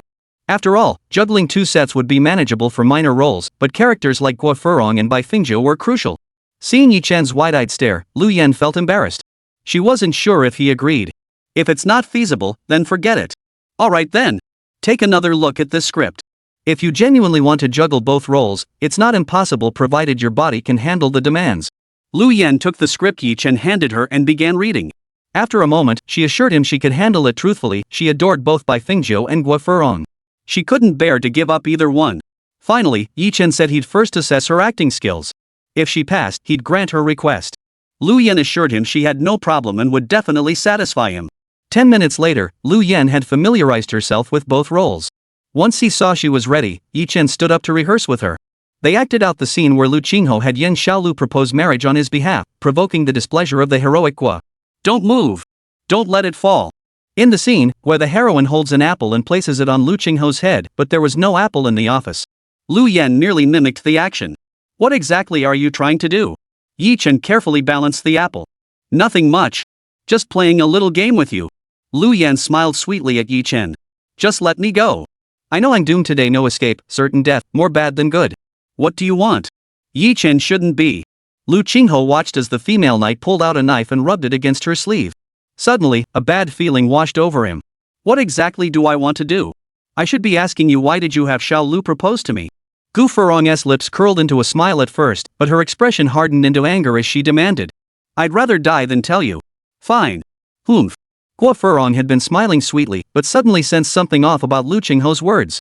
After all, juggling 2 sets would be manageable for minor roles, but characters like Guo Furong and Bai Fingzhou were crucial. Seeing Yi Chen's wide-eyed stare, Lu Yan felt embarrassed. She wasn't sure if he agreed. If it's not feasible, then forget it. Alright then. Take another look at this script. If you genuinely want to juggle both roles, it's not impossible provided your body can handle the demands. Lu Yan took the script Yi Chen handed her and began reading. After a moment, she assured him she could handle it truthfully. She adored both Bai Fingzhou and Guo Furong. She couldn't bear to give up either one. Finally, Yi Chen said he'd first assess her acting skills. If she passed, he'd grant her request. Lu Yan assured him she had no problem and would definitely satisfy him. 10 minutes later, Lu Yan had familiarized herself with both roles. Once he saw she was ready, Yi Chen stood up to rehearse with her. They acted out the scene where Lu Qingho had Yan Xiaolu propose marriage on his behalf, provoking the displeasure of the heroic Guo. Don't move. Don't let it fall. In the scene, where the heroine holds an apple and places it on Lu Qingho's head, but there was no apple in the office. Lu Yan nearly mimicked the action. What exactly are you trying to do? Yi Chen carefully balanced the apple. Nothing much. Just playing a little game with you. Lu Yan smiled sweetly at Yi Chen. Just let me go. I know I'm doomed today, no escape, certain death, more bad than good. What do you want? Yi Chen shouldn't be. Lu Qingho watched as the female knight pulled out a knife and rubbed it against her sleeve. Suddenly, a bad feeling washed over him. What exactly do I want to do? I should be asking you, why did you have Xiao Lu propose to me? Gu Furong's lips curled into a smile at first, but her expression hardened into anger as she demanded. I'd rather die than tell you. Fine. Humph. Guo Furong had been smiling sweetly, but suddenly sensed something off about Lu Qingho's words.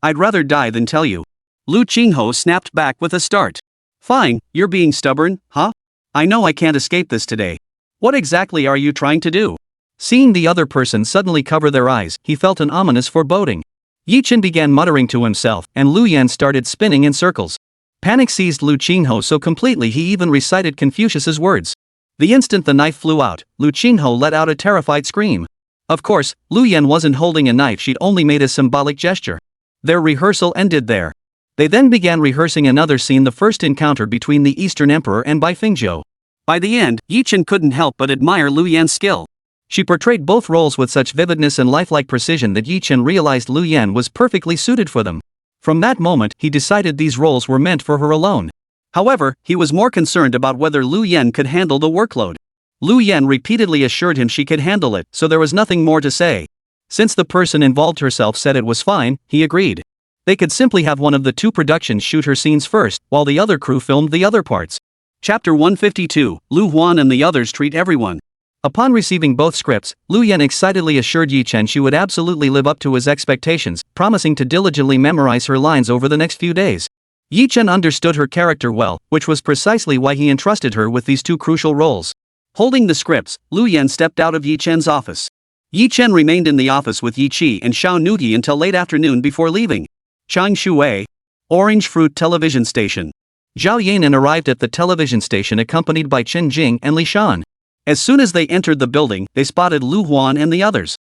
I'd rather die than tell you. Lu Qingho snapped back with a start. Fine, you're being stubborn, huh? I know I can't escape this today. What exactly are you trying to do? Seeing the other person suddenly cover their eyes, he felt an ominous foreboding. Yi Chen began muttering to himself, and Lu Yan started spinning in circles. Panic seized Lu Qingho so completely he even recited Confucius's words. The instant the knife flew out, Lu Qingho let out a terrified scream. Of course, Lu Yan wasn't holding a knife, she'd only made a symbolic gesture. Their rehearsal ended there. They then began rehearsing another scene, the first encounter between the Eastern Emperor and Bai Fingzhou. By the end, Yi Chen couldn't help but admire Lu Yan's skill. She portrayed both roles with such vividness and lifelike precision that Yi Chen realized Lu Yan was perfectly suited for them. From that moment, he decided these roles were meant for her alone. However, he was more concerned about whether Lu Yan could handle the workload. Lu Yan repeatedly assured him she could handle it, so there was nothing more to say. Since the person involved herself said it was fine, he agreed. They could simply have one of the two productions shoot her scenes first, while the other crew filmed the other parts. Chapter 152, Lu Huan and the others treat everyone. Upon receiving both scripts, Lu Yan excitedly assured Yi Chen she would absolutely live up to his expectations, promising to diligently memorize her lines over the next few days. Yi Chen understood her character well, which was precisely why he entrusted her with these two crucial roles. Holding the scripts, Lu Yan stepped out of Yi Chen's office. Yi Chen remained in the office with Yi Qi and Xiao Nuoyi until late afternoon before leaving. Changshui, Orange Fruit Television Station. Zhao Yanran arrived at the television station accompanied by Chen Jing and Li Shan. As soon as they entered the building, they spotted Lu Huan and the others.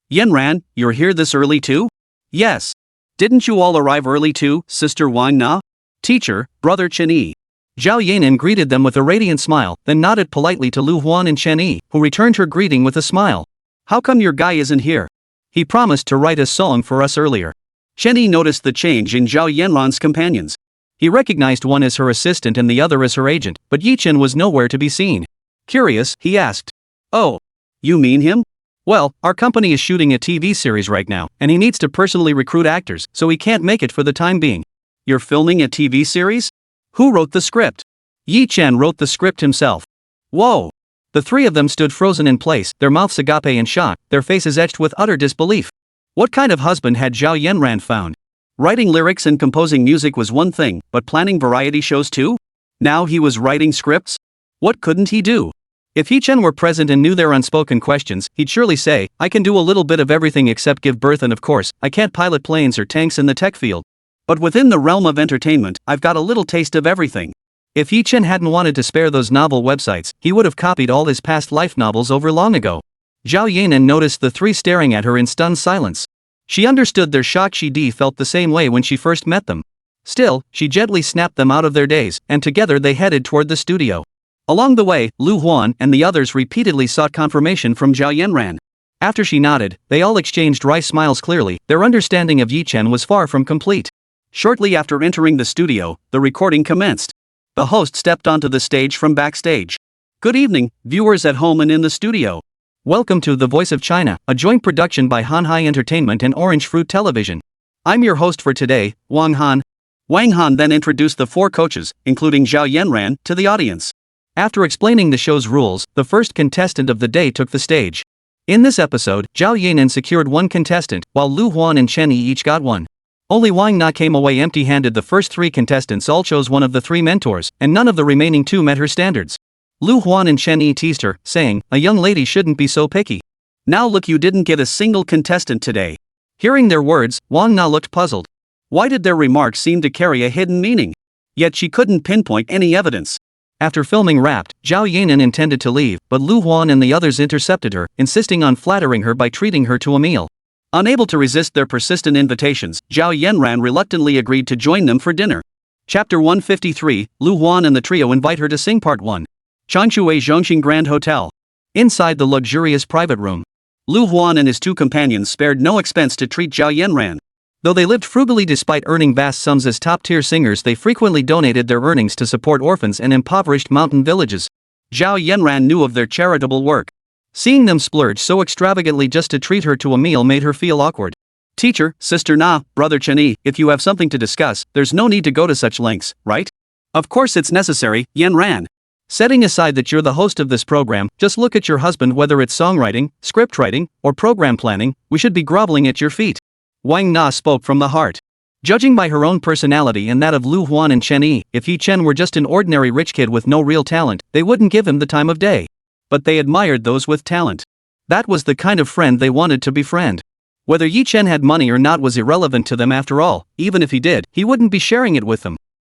Yanran, you're here this early too? Yes. Didn't you all arrive early too, Sister Wang Na? Teacher, Brother Chen Yi. Zhao Yanran greeted them with a radiant smile, then nodded politely to Lu Huan and Chen Yi, who returned her greeting with a smile. How come your guy isn't here? He promised to write a song for us earlier. Chen Yi noticed the change in Zhao Yanran's companions. He recognized one as her assistant and the other as her agent, but Yi Chen was nowhere to be seen. Curious, he asked. Oh, you mean him? Well, our company is shooting a TV series right now, and he needs to personally recruit actors, so he can't make it for the time being. You're filming a TV series? Who wrote the script? Yi Chen wrote the script himself. Whoa! The three of them stood frozen in place, their mouths agape in shock, their faces etched with utter disbelief. What kind of husband had Zhao Yanran found? Writing lyrics and composing music was one thing, but planning variety shows too? Now he was writing scripts? What couldn't he do? If Yi Chen were present and knew their unspoken questions, he'd surely say, I can do a little bit of everything except give birth, and of course, I can't pilot planes or tanks in the tech field. But within the realm of entertainment, I've got a little taste of everything. If Yi Chen hadn't wanted to spare those novel websites, he would have copied all his past life novels over long ago. Zhao Yanran noticed the three staring at her in stunned silence. She understood their shock. She felt the same way when she first met them. Still, she gently snapped them out of their daze, and together they headed toward the studio. Along the way, Lu Huan and the others repeatedly sought confirmation from Zhao Yanran. After she nodded, they all exchanged wry smiles. Clearly, their understanding of Yi Chen was far from complete. Shortly after entering the studio, the recording commenced. The host stepped onto the stage from backstage. Good evening, viewers at home and in the studio. Welcome to The Voice of China, a joint production by Shanghai Entertainment and Orange Fruit Television. I'm your host for today, Wang Han. Wang Han then introduced the four coaches, including Zhao Yanran, to the audience. After explaining the show's rules, the first contestant of the day took the stage. In this episode, Zhao Yanran secured one contestant, while Lu Huan and Chen Yi each got one. Only Wang Na came away empty-handed. The first three contestants all chose one of the three mentors, and none of the remaining two met her standards. Lu Huan and Chen Yi teased her, saying, a young lady shouldn't be so picky. Now look, you didn't get a single contestant today. Hearing their words, Wang Na looked puzzled. Why did their remarks seem to carry a hidden meaning? Yet she couldn't pinpoint any evidence. After filming wrapped, Zhao Yanran intended to leave, but Lu Huan and the others intercepted her, insisting on flattering her by treating her to a meal. Unable to resist their persistent invitations, Zhao Yanran reluctantly agreed to join them for dinner. Chapter 153, Lu Huan and the trio invite her to sing. Part 1. Changshui Zhongxing Grand Hotel. Inside the luxurious private room, Lu Huan and his two companions spared no expense to treat Zhao Yanran. Though they lived frugally despite earning vast sums as top-tier singers, they frequently donated their earnings to support orphans and impoverished mountain villages. Zhao Yanran knew of their charitable work. Seeing them splurge so extravagantly just to treat her to a meal made her feel awkward. Teacher, Sister Na, Brother Chen Yi, if you have something to discuss, there's no need to go to such lengths, right? Of course it's necessary, Yanran. Setting aside that you're the host of this program, just look at your husband. Whether it's songwriting, script writing, or program planning, we should be groveling at your feet. Wang Na spoke from the heart. Judging by her own personality and that of Lu Huan and Chen Yi, if Yi Chen were just an ordinary rich kid with no real talent, they wouldn't give him the time of day. But they admired those with talent. That was the kind of friend they wanted to befriend. Whether Yi Chen had money or not was irrelevant to them. After all, even if he did, he wouldn't be sharing it with them.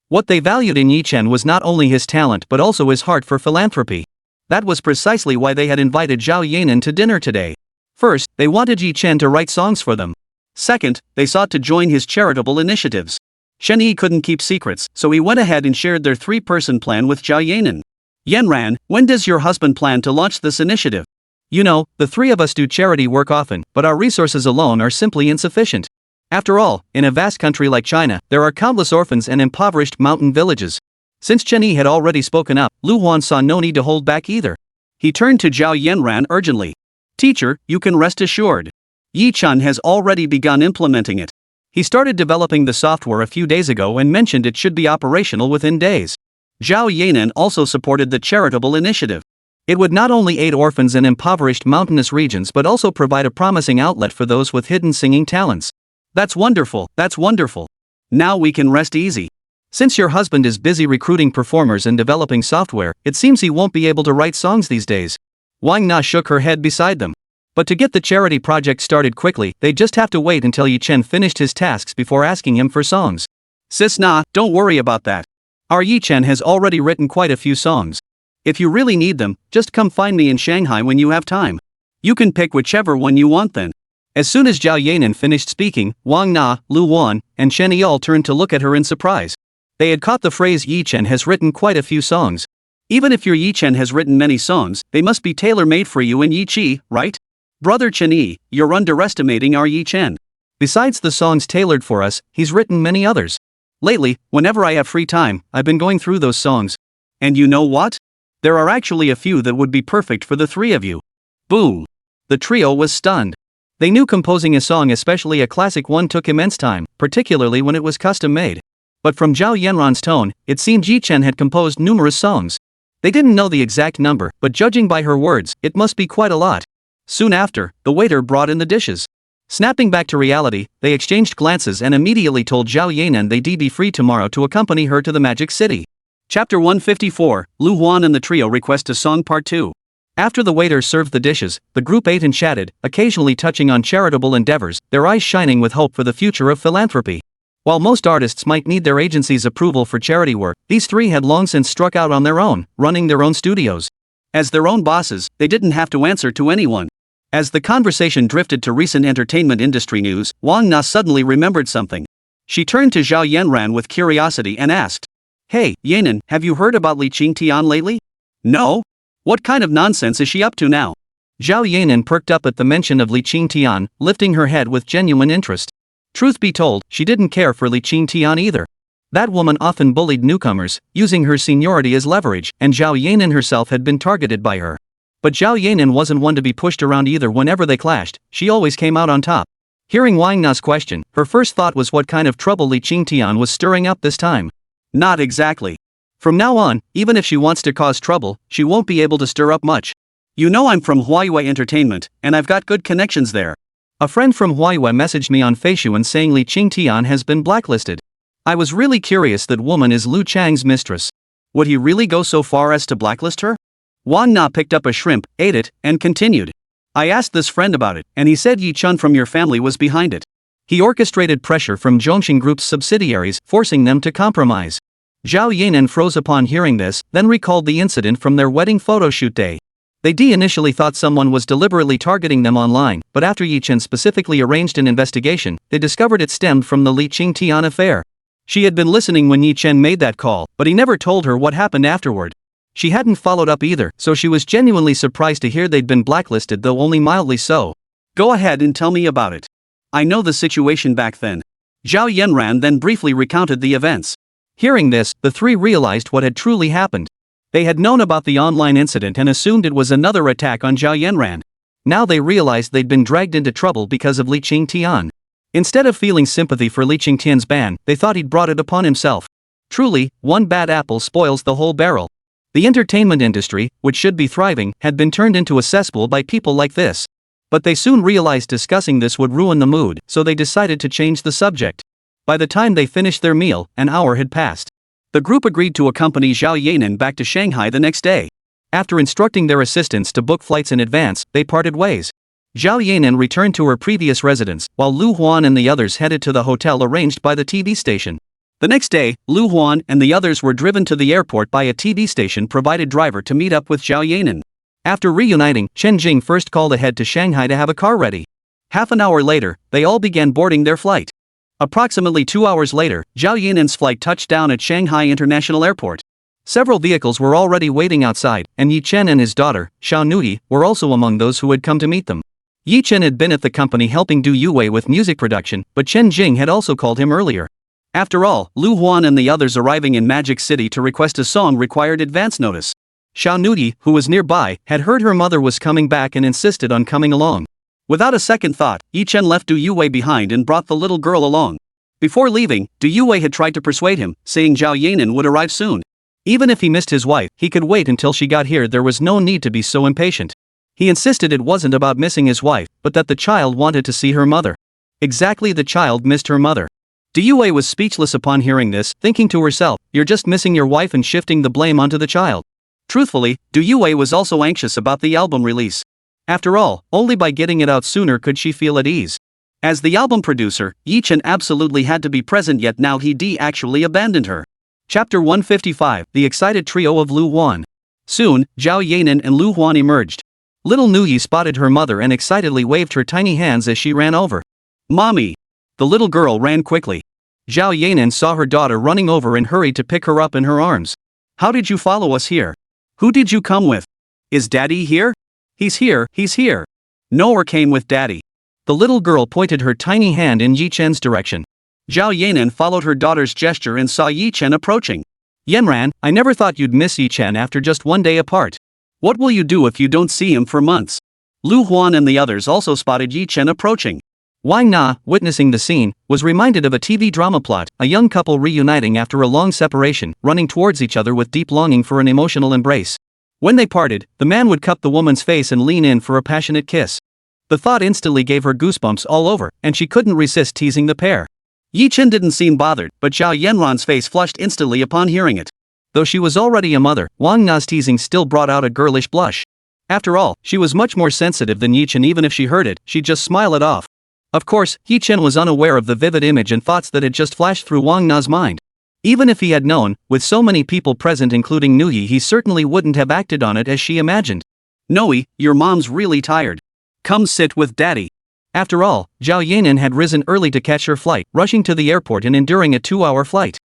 What they valued in Yi Chen was not only his talent but also his heart for philanthropy. That was precisely why they had invited Zhao Yanran to dinner today. First, they wanted Yi Chen to write songs for them. Second, they sought to join his charitable initiatives. Chen Yi couldn't keep secrets, so he went ahead and shared their three-person plan with Zhao Yanran. Yanran, when does your husband plan to launch this initiative? You know, the three of us do charity work often, but our resources alone are simply insufficient. After all, in a vast country like China, there are countless orphans and impoverished mountain villages. Since Chen Yi had already spoken up, Lu Huan saw no need to hold back either. He turned to Zhao Yanran urgently. Teacher, you can rest assured. Yi Chen has already begun implementing it. He started developing the software a few days ago and mentioned it should be operational within days. Zhao Yanran also supported the charitable initiative. It would not only aid orphans in impoverished mountainous regions but also provide a promising outlet for those with hidden singing talents. That's wonderful, that's wonderful. Now we can rest easy. Since your husband is busy recruiting performers and developing software, it seems he won't be able to write songs these days. Wang Na shook her head beside them. But to get the charity project started quickly, they'd just have to wait until Chen finished his tasks before asking him for songs. Sis Na, don't worry about that. Our Chen has already written quite a few songs. If you really need them, just come find me in Shanghai when you have time. You can pick whichever one you want then. As soon as Zhao Yanran finished speaking, Wang Na, Lu Wan, and Chen all turned to look at her in surprise. They had caught the phrase Chen has written quite a few songs. Even if your Chen has written many songs, they must be tailor-made for you in Yiqi, right? Brother Chen, you're underestimating our Chen. Besides the songs tailored for us, he's written many others. Lately, whenever I have free time, I've been going through those songs. And you know what? There are actually a few that would be perfect for the three of you. Boom! The trio was stunned. They knew composing a song, especially a classic one, took immense time, particularly when it was custom-made. But from Zhao Yanran's tone, it seemed Chen had composed numerous songs. They didn't know the exact number, but judging by her words, it must be quite a lot. Soon after, the waiter brought in the dishes. Snapping back to reality, they exchanged glances and immediately told Zhao Yanran they'd be free tomorrow to accompany her to the Magic City. Chapter 154, Lu Huan and the Trio Request a Song Part 2. After the waiter served the dishes, the group ate and chatted, occasionally touching on charitable endeavors, their eyes shining with hope for the future of philanthropy. While most artists might need their agency's approval for charity work, these three had long since struck out on their own, running their own studios. As their own bosses, they didn't have to answer to anyone. As the conversation drifted to recent entertainment industry news, Wang Na suddenly remembered something. She turned to Zhao Yanran with curiosity and asked, "Hey, Yanran, have you heard about Li Qingtian lately?" "No? What kind of nonsense is she up to now?" Zhao Yanran perked up at the mention of Li Qingtian, lifting her head with genuine interest. Truth be told, she didn't care for Li Qingtian either. That woman often bullied newcomers, using her seniority as leverage, and Zhao Yanran herself had been targeted by her. But Zhao Yanran wasn't one to be pushed around either. Whenever they clashed, she always came out on top. Hearing Wang Na's question, her first thought was what kind of trouble Li Qingtian was stirring up this time. Not exactly. From now on, even if she wants to cause trouble, she won't be able to stir up much. You know I'm from Huaiyue Entertainment, and I've got good connections there. A friend from Huaiyue messaged me on Feishuan saying Li Qingtian has been blacklisted. I was really curious. That woman is Lu Chang's mistress. Would he really go so far as to blacklist her? Wang Na picked up a shrimp, ate it, and continued. I asked this friend about it, and he said Yi Chun from your family was behind it. He orchestrated pressure from Zhongxing Group's subsidiaries, forcing them to compromise. Zhao Yanran froze upon hearing this, then recalled the incident from their wedding photoshoot day. They initially thought someone was deliberately targeting them online, but after Yi Chen specifically arranged an investigation, they discovered it stemmed from the Li Qingtian affair. She had been listening when Yi Chen made that call, but he never told her what happened afterward. She hadn't followed up either, so she was genuinely surprised to hear they'd been blacklisted, though only mildly so. Go ahead and tell me about it. I know the situation back then. Zhao Yanran then briefly recounted the events. Hearing this, the three realized what had truly happened. They had known about the online incident and assumed it was another attack on Zhao Yanran. Now they realized they'd been dragged into trouble because of Li Qingtian. Instead of feeling sympathy for Li Qingtian's ban, they thought he'd brought it upon himself. Truly, one bad apple spoils the whole barrel. The entertainment industry, which should be thriving, had been turned into a cesspool by people like this. But they soon realized discussing this would ruin the mood, so they decided to change the subject. By the time they finished their meal, an hour had passed. The group agreed to accompany Zhao Yanran back to Shanghai the next day. After instructing their assistants to book flights in advance, they parted ways. Zhao Yanran returned to her previous residence, while Lu Huan and the others headed to the hotel arranged by the TV station. The next day, Lu Huan and the others were driven to the airport by a TV station-provided driver to meet up with Zhao Yanran. After reuniting, Chen Jing first called ahead to Shanghai to have a car ready. Half an hour later, they all began boarding their flight. Approximately 2 hours later, Zhao Yanran's flight touched down at Shanghai International Airport. Several vehicles were already waiting outside, and Yi Chen and his daughter, Xiao Nuoyi, were also among those who had come to meet them. Yi Chen had been at the company helping Du Yue with music production, but Chen Jing had also called him earlier. After all, Lu Huan and the others arriving in Magic City to request a song required advance notice. Xiao Nuoyi, who was nearby, had heard her mother was coming back and insisted on coming along. Without a second thought, Yi Chen left Du Yue behind and brought the little girl along. Before leaving, Du Yue had tried to persuade him, saying Zhao Yanran would arrive soon. Even if he missed his wife, he could wait until she got here. There was no need to be so impatient. He insisted it wasn't about missing his wife, but that the child wanted to see her mother. Exactly, the child missed her mother. Nuoyi was speechless upon hearing this, thinking to herself, you're just missing your wife and shifting the blame onto the child. Truthfully, Nuoyi was also anxious about the album release. After all, only by getting it out sooner could she feel at ease. As the album producer, Chen absolutely had to be present, yet now he actually abandoned her. Chapter 155, The Excited Trio of Lu Huan. Soon, Zhao Yanran and Lu Huan emerged. Little Nuoyi spotted her mother and excitedly waved her tiny hands as she ran over. Mommy! The little girl ran quickly. Zhao Yanran saw her daughter running over and hurried to pick her up in her arms. How did you follow us here? Who did you come with? Is Daddy here? He's here, he's here. Noah came with Daddy. The little girl pointed her tiny hand in Chen's direction. Zhao Yanran followed her daughter's gesture and saw Chen approaching. Yanran, I never thought you'd miss Chen after just one day apart. What will you do if you don't see him for months? Lu Huan and the others also spotted Chen approaching. Wang Na, witnessing the scene, was reminded of a TV drama plot, a young couple reuniting after a long separation, running towards each other with deep longing for an emotional embrace. When they parted, the man would cup the woman's face and lean in for a passionate kiss. The thought instantly gave her goosebumps all over, and she couldn't resist teasing the pair. Chen didn't seem bothered, but Zhao Yanran's face flushed instantly upon hearing it. Though she was already a mother, Wang Na's teasing still brought out a girlish blush. After all, she was much more sensitive than Chen. Even if she heard it, she'd just smile it off. Of course, Chen was unaware of the vivid image and thoughts that had just flashed through Wang Na's mind. Even if he had known, with so many people present including Nuoyi, he certainly wouldn't have acted on it as she imagined. Nuoyi, your mom's really tired. Come sit with Daddy. After all, Zhao Yanran had risen early to catch her flight, rushing to the airport and enduring a 2-hour flight.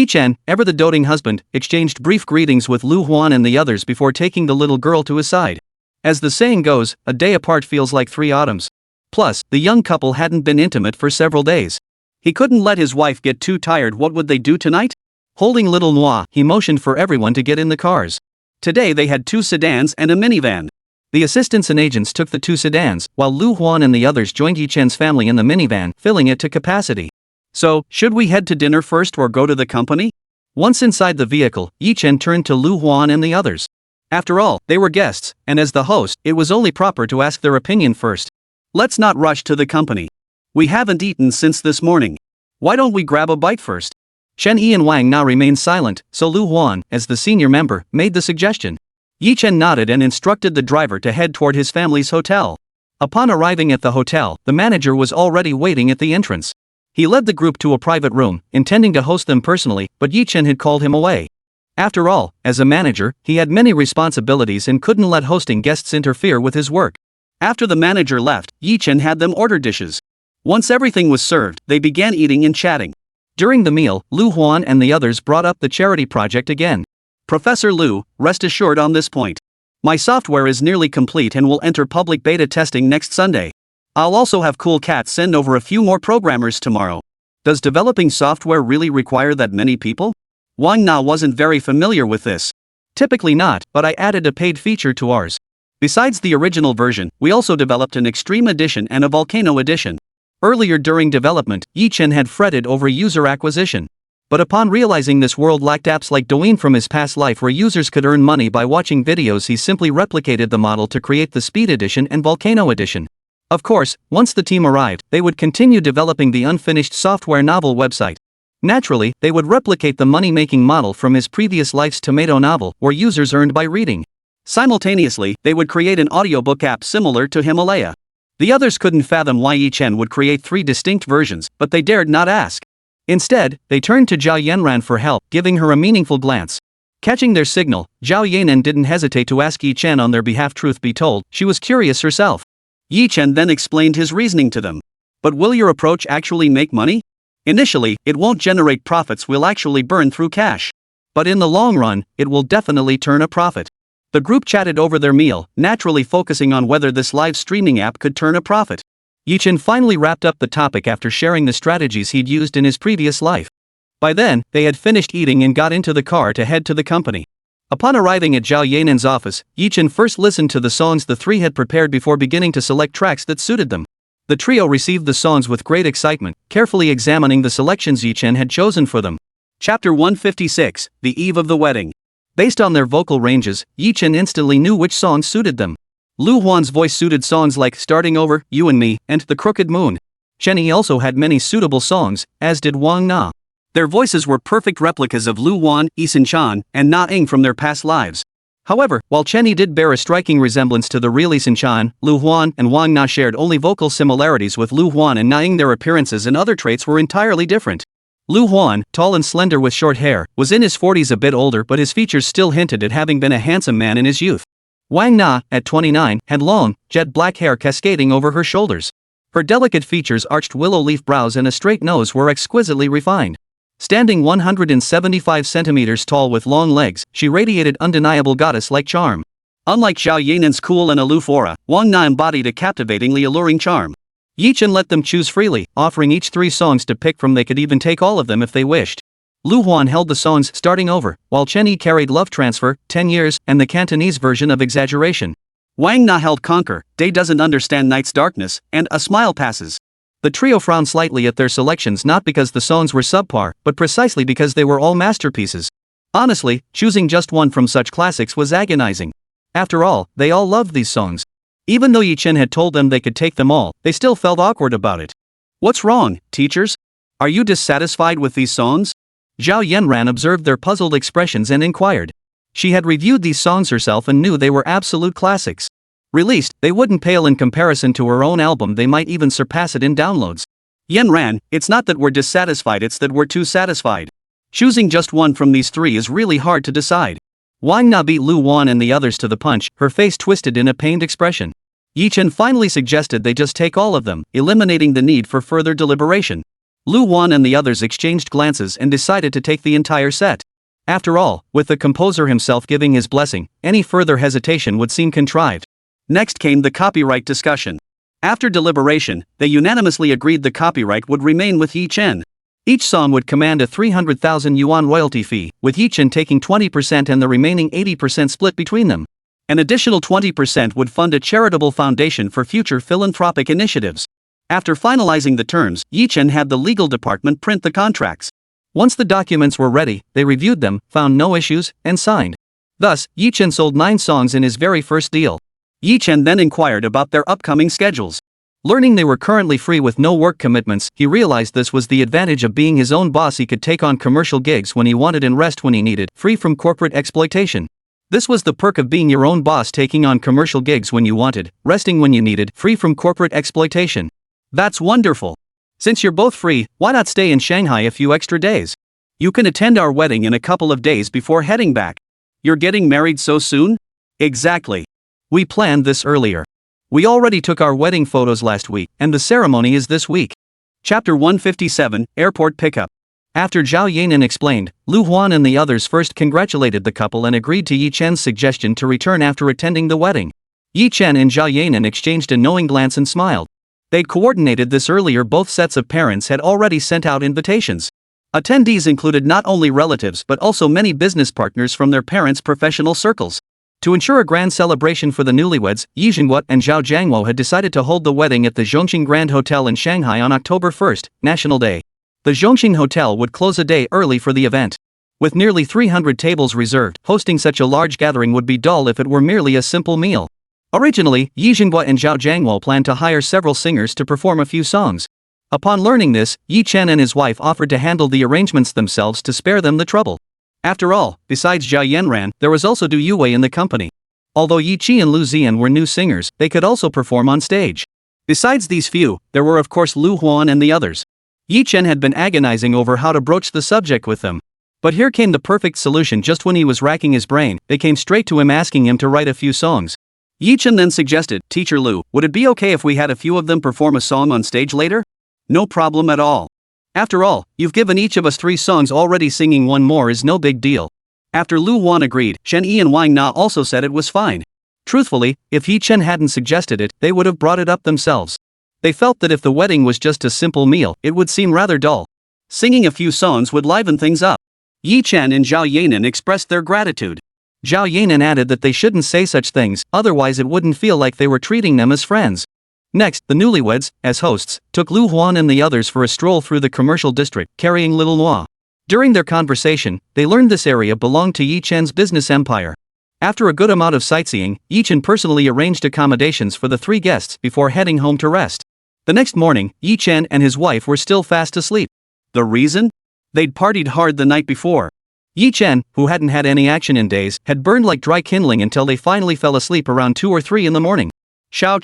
Chen, ever the doting husband, exchanged brief greetings with Lu Huan and the others before taking the little girl to his side. As the saying goes, a day apart feels like 3 autumns. Plus, the young couple hadn't been intimate for several days. He couldn't let his wife get too tired. What would they do tonight? Holding little Nuoyi, he motioned for everyone to get in the cars. Today they had 2 sedans and a minivan. The assistants and agents took the 2 sedans, while Lu Huan and the others joined Chen's family in the minivan, filling it to capacity. So, should we head to dinner first or go to the company? Once inside the vehicle, Chen turned to Lu Huan and the others. After all, they were guests, and as the host, it was only proper to ask their opinion first. Let's not rush to the company. We haven't eaten since this morning. Why don't we grab a bite first? Chen and Wang Na remained silent, so Lu Huan, as the senior member, made the suggestion. Chen nodded and instructed the driver to head toward his family's hotel. Upon arriving at the hotel, the manager was already waiting at the entrance. He led the group to a private room, intending to host them personally, but Chen had called him away. After all, as a manager, he had many responsibilities and couldn't let hosting guests interfere with his work. After the manager left, Chen had them order dishes. Once everything was served, they began eating and chatting. During the meal, Lu Huan and the others brought up the charity project again. Professor Lu, rest assured on this point. My software is nearly complete and will enter public beta testing next Sunday. I'll also have Cool Cat send over a few more programmers tomorrow. Does developing software really require that many people? Wang Na wasn't very familiar with this. Typically not, but I added a paid feature to ours. Besides the original version, we also developed an Extreme Edition and a Volcano Edition. Earlier during development, Chen had fretted over user acquisition. But upon realizing this world lacked apps like Douyin from his past life where users could earn money by watching videos, he simply replicated the model to create the Speed Edition and Volcano Edition. Of course, once the team arrived, they would continue developing the unfinished software novel website. Naturally, they would replicate the money-making model from his previous life's tomato novel, where users earned by reading. Simultaneously, they would create an audiobook app similar to Himalaya. The others couldn't fathom why Chen would create 3 distinct versions, but they dared not ask. Instead, they turned to Zhao Yanran for help, giving her a meaningful glance. Catching their signal, Zhao Yanran didn't hesitate to ask Chen on their behalf. Truth be told, she was curious herself. Chen then explained his reasoning to them. But will your approach actually make money? Initially, it won't generate profits, we'll actually burn through cash. But in the long run, it will definitely turn a profit. The group chatted over their meal, naturally focusing on whether this live streaming app could turn a profit. Chen finally wrapped up the topic after sharing the strategies he'd used in his previous life. By then, they had finished eating and got into the car to head to the company. Upon arriving at Zhao Yanran's office, Chen first listened to the songs the 3 had prepared before beginning to select tracks that suited them. The trio received the songs with great excitement, carefully examining the selections Chen had chosen for them. Chapter 156, The Eve of the Wedding. Based on their vocal ranges, Chen instantly knew which songs suited them. Lu Huan's voice suited songs like Starting Over, You and Me, and The Crooked Moon. Chen also had many suitable songs, as did Wang Na. Their voices were perfect replicas of Lu Huan, Yisun Chan, and Na Ing from their past lives. However, while Chen did bear a striking resemblance to the real Yisun Chan, Lu Huan and Wang Na shared only vocal similarities with Lu Huan and Na Ing. Their appearances and other traits were entirely different. Lu Huan, tall and slender with short hair, was in his 40s, a bit older, but his features still hinted at having been a handsome man in his youth. Wang Na, at 29, had long, jet black hair cascading over her shoulders. Her delicate features, arched willow leaf brows and a straight nose were exquisitely refined. Standing 175 centimeters tall with long legs, she radiated undeniable goddess-like charm. Unlike Zhao Yanran's cool and aloof aura, Wang Na embodied a captivatingly alluring charm. Chen let them choose freely, offering each 3 songs to pick from. They could even take all of them if they wished. Lu Huan held the songs Starting Over, while Chen carried Love Transfer, 10 Years, and the Cantonese version of Exaggeration. Wang Na held Conquer, Day Doesn't Understand Night's Darkness, and A Smile Passes. The trio frowned slightly at their selections, not because the songs were subpar, but precisely because they were all masterpieces. Honestly, choosing just one from such classics was agonizing. After all, they all loved these songs. Even though Chen had told them they could take them all, they still felt awkward about it. What's wrong, teachers? Are you dissatisfied with these songs? Zhao Yanran observed their puzzled expressions and inquired. She had reviewed these songs herself and knew they were absolute classics. Released, they wouldn't pale in comparison to her own album, they might even surpass it in downloads. Yanran, it's not that we're dissatisfied, it's that we're too satisfied. Choosing just one from these 3 is really hard to decide. Wang Na beat Lu Huan and the others to the punch, her face twisted in a pained expression. Chen finally suggested they just take all of them, eliminating the need for further deliberation. Lu Huan and the others exchanged glances and decided to take the entire set. After all, with the composer himself giving his blessing, any further hesitation would seem contrived. Next came the copyright discussion. After deliberation, they unanimously agreed the copyright would remain with Chen. Each song would command a 300,000 yuan royalty fee, with Chen taking 20% and the remaining 80% split between them. An additional 20% would fund a charitable foundation for future philanthropic initiatives. After finalizing the terms, Chen had the legal department print the contracts. Once the documents were ready, they reviewed them, found no issues, and signed. Thus, Chen sold 9 songs in his very first deal. Chen then inquired about their upcoming schedules. Learning they were currently free with no work commitments, he realized this was the advantage of being his own boss. He could take on commercial gigs when he wanted and rest when he needed, free from corporate exploitation. This was the perk of being your own boss, taking on commercial gigs when you wanted, resting when you needed, free from corporate exploitation. That's wonderful. Since you're both free, why not stay in Shanghai a few extra days? You can attend our wedding in a couple of days before heading back. You're getting married so soon? Exactly. We planned this earlier. We already took our wedding photos last week, and the ceremony is this week. Chapter 157, Airport Pickup. After Zhao Yanran explained, Lu Huan and the others first congratulated the couple and agreed to Chen's suggestion to return after attending the wedding. Chen and Zhao Yanran exchanged a knowing glance and smiled. They'd coordinated this earlier. Both sets of parents had already sent out invitations. Attendees included not only relatives but also many business partners from their parents' professional circles. To ensure a grand celebration for the newlyweds, Yizhenguo and Zhao Jiangwo had decided to hold the wedding at the Zhongqing Grand Hotel in Shanghai on October 1, National Day. The Zhongqing Hotel would close a day early for the event. With nearly 300 tables reserved, hosting such a large gathering would be dull if it were merely a simple meal. Originally, Yizhenguo and Zhao Jiangwo planned to hire several singers to perform a few songs. Upon learning this, Chen and his wife offered to handle the arrangements themselves to spare them the trouble. After all, besides Zhao Yanran, there was also Du Yuwei in the company. Although Yi Qi and Lu Zian were new singers, they could also perform on stage. Besides these few, there were of course Lu Huan and the others. Chen had been agonizing over how to broach the subject with them. But here came the perfect solution. Just when he was racking his brain, they came straight to him asking him to write a few songs. Chen then suggested, "Teacher Lu, would it be okay if we had a few of them perform a song on stage later?" "No problem at all. After all, you've given each of us 3 songs already. Singing one more is no big deal." After Lu Huan agreed, Chen and Wang Na also said it was fine. Truthfully, if Chen hadn't suggested it, they would have brought it up themselves. They felt that if the wedding was just a simple meal, it would seem rather dull. Singing a few songs would liven things up. Chen and Zhao Yanran expressed their gratitude. Zhao Yanran added that they shouldn't say such things, otherwise it wouldn't feel like they were treating them as friends. Next, the newlyweds, as hosts, took Lu Huan and the others for a stroll through the commercial district, carrying little Nuoyi. During their conversation, they learned this area belonged to Chen's business empire. After a good amount of sightseeing, Chen personally arranged accommodations for the 3 guests before heading home to rest. The next morning, Chen and his wife were still fast asleep. The reason? They'd partied hard the night before. Chen, who hadn't had any action in days, had burned like dry kindling until they finally fell asleep around 2 or 3 in the morning. Xiao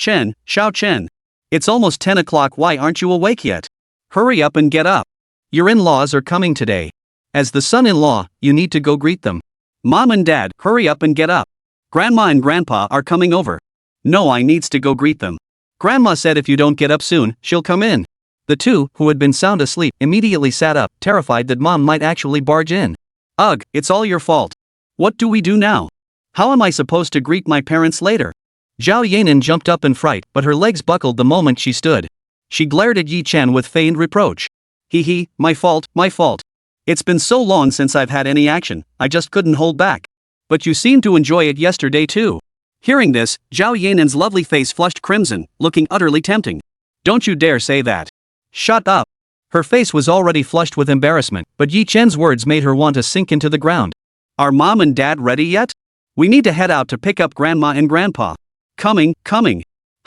Chen. It's almost 10 o'clock, why aren't you awake yet? Hurry up and get up. Your in-laws are coming today. As the son-in-law, you need to go greet them. Mom and Dad, hurry up and get up. Grandma and Grandpa are coming over. No, I needs to go greet them. Grandma said if you don't get up soon, she'll come in. The two, who had been sound asleep, immediately sat up, terrified that Mom might actually barge in. Ugh, it's all your fault. What do we do now? How am I supposed to greet my parents later? Zhao Yanran jumped up in fright, but her legs buckled the moment she stood. She glared at Chen with feigned reproach. My fault. It's been so long since I've had any action, I just couldn't hold back. But you seemed to enjoy it yesterday too. Hearing this, Zhao Yanran's lovely face flushed crimson, looking utterly tempting. Don't you dare say that. Shut up. Her face was already flushed with embarrassment, but Chen's words made her want to sink into the ground. Are Mom and Dad ready yet? We need to head out to pick up Grandma and Grandpa. Coming.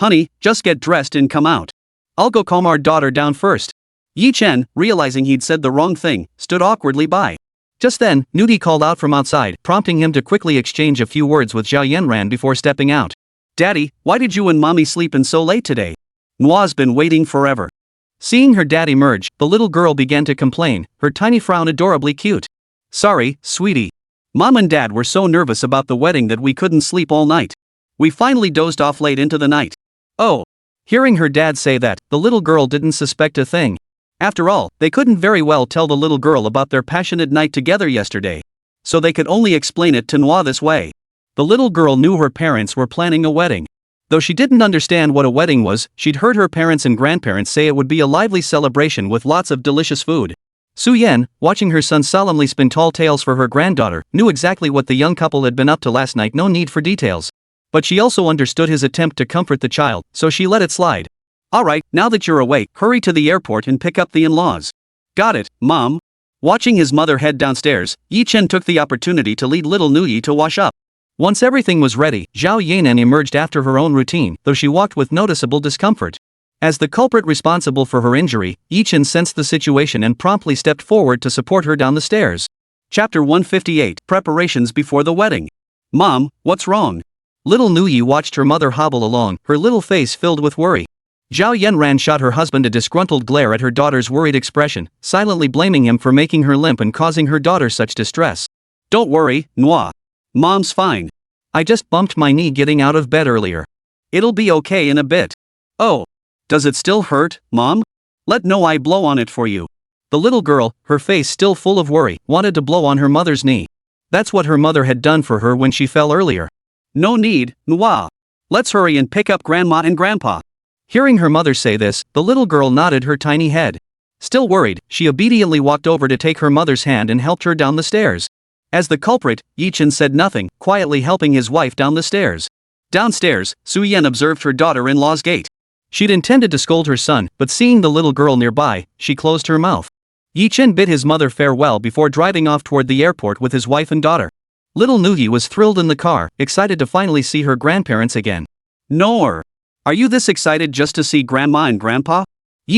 Honey, just get dressed and come out. I'll go calm our daughter down first. Chen, realizing he'd said the wrong thing, stood awkwardly by. Just then, Nuoyi called out from outside, prompting him to quickly exchange a few words with Zhao Yanran before stepping out. Daddy, why did you and Mommy sleep in so late today? Nuoyi's been waiting forever. Seeing her dad emerge, the little girl began to complain, her tiny frown adorably cute. Sorry, sweetie. Mom and Dad were so nervous about the wedding that we couldn't sleep all night. We finally dozed off late into the night. Oh. Hearing her dad say that, the little girl didn't suspect a thing. After all, they couldn't very well tell the little girl about their passionate night together yesterday. So they could only explain it to Nuoyi this way. The little girl knew her parents were planning a wedding. Though she didn't understand what a wedding was, she'd heard her parents and grandparents say it would be a lively celebration with lots of delicious food. Su Yan, watching her son solemnly spin tall tales for her granddaughter, knew exactly what the young couple had been up to last night, no need for details. But she also understood his attempt to comfort the child, so she let it slide. Alright, now that you're awake, hurry to the airport and pick up the in-laws. Got it, Mom. Watching his mother head downstairs, Chen took the opportunity to lead little Nuoyi to wash up. Once everything was ready, Zhao Yanran emerged after her own routine, though she walked with noticeable discomfort. As the culprit responsible for her injury, Chen sensed the situation and promptly stepped forward to support her down the stairs. Chapter 158, Preparations before the wedding. Mom, what's wrong? Little Nuoyi watched her mother hobble along, her little face filled with worry. Zhao Yanran shot her husband a disgruntled glare at her daughter's worried expression, silently blaming him for making her limp and causing her daughter such distress. Don't worry, Nuoyi. Mom's fine. I just bumped my knee getting out of bed earlier. It'll be okay in a bit. Oh. Does it still hurt, Mom? Let Nuoyi blow on it for you. The little girl, her face still full of worry, wanted to blow on her mother's knee. That's what her mother had done for her when she fell earlier. No need, Nuoyi. Let's hurry and pick up Grandma and Grandpa. Hearing her mother say this, the little girl nodded her tiny head. Still worried, she obediently walked over to take her mother's hand and helped her down the stairs. As the culprit, Chen said nothing, quietly helping his wife down the stairs. Downstairs, Su Yan observed her daughter-in-law's gait. She'd intended to scold her son, but seeing the little girl nearby, she closed her mouth. Chen bid his mother farewell before driving off toward the airport with his wife and daughter. Little Nuoyi was thrilled in the car, excited to finally see her grandparents again. Nor. Are you this excited just to see Grandma and Grandpa?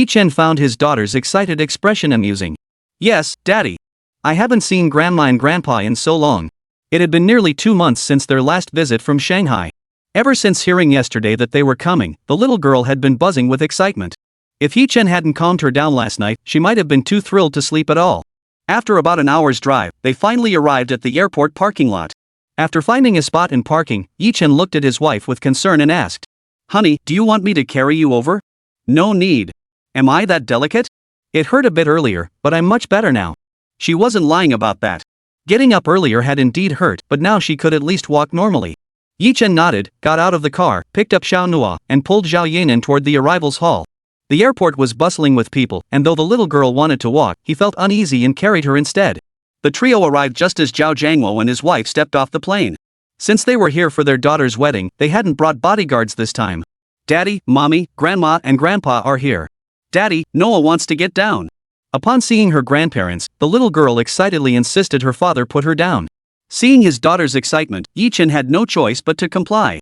Chen found his daughter's excited expression amusing. Yes, Daddy. I haven't seen Grandma and Grandpa in so long. It had been nearly 2 months since their last visit from Shanghai. Ever since hearing yesterday that they were coming, the little girl had been buzzing with excitement. If Chen hadn't calmed her down last night, she might have been too thrilled to sleep at all. After about an hour's drive, they finally arrived at the airport parking lot. After finding a spot in parking, Chen looked at his wife with concern and asked, Honey, do you want me to carry you over? No need. Am I that delicate? It hurt a bit earlier, but I'm much better now. She wasn't lying about that. Getting up earlier had indeed hurt, but now she could at least walk normally. Chen nodded, got out of the car, picked up Nuoyi, and pulled Zhao Yanran toward the arrivals hall. The airport was bustling with people, and though the little girl wanted to walk, he felt uneasy and carried her instead. The trio arrived just as Zhao Jiangwo and his wife stepped off the plane. Since they were here for their daughter's wedding, they hadn't brought bodyguards this time. Daddy, Mommy, Grandma, and Grandpa are here. Daddy, Nuoyi wants to get down. Upon seeing her grandparents, the little girl excitedly insisted her father put her down. Seeing his daughter's excitement, Chen had no choice but to comply.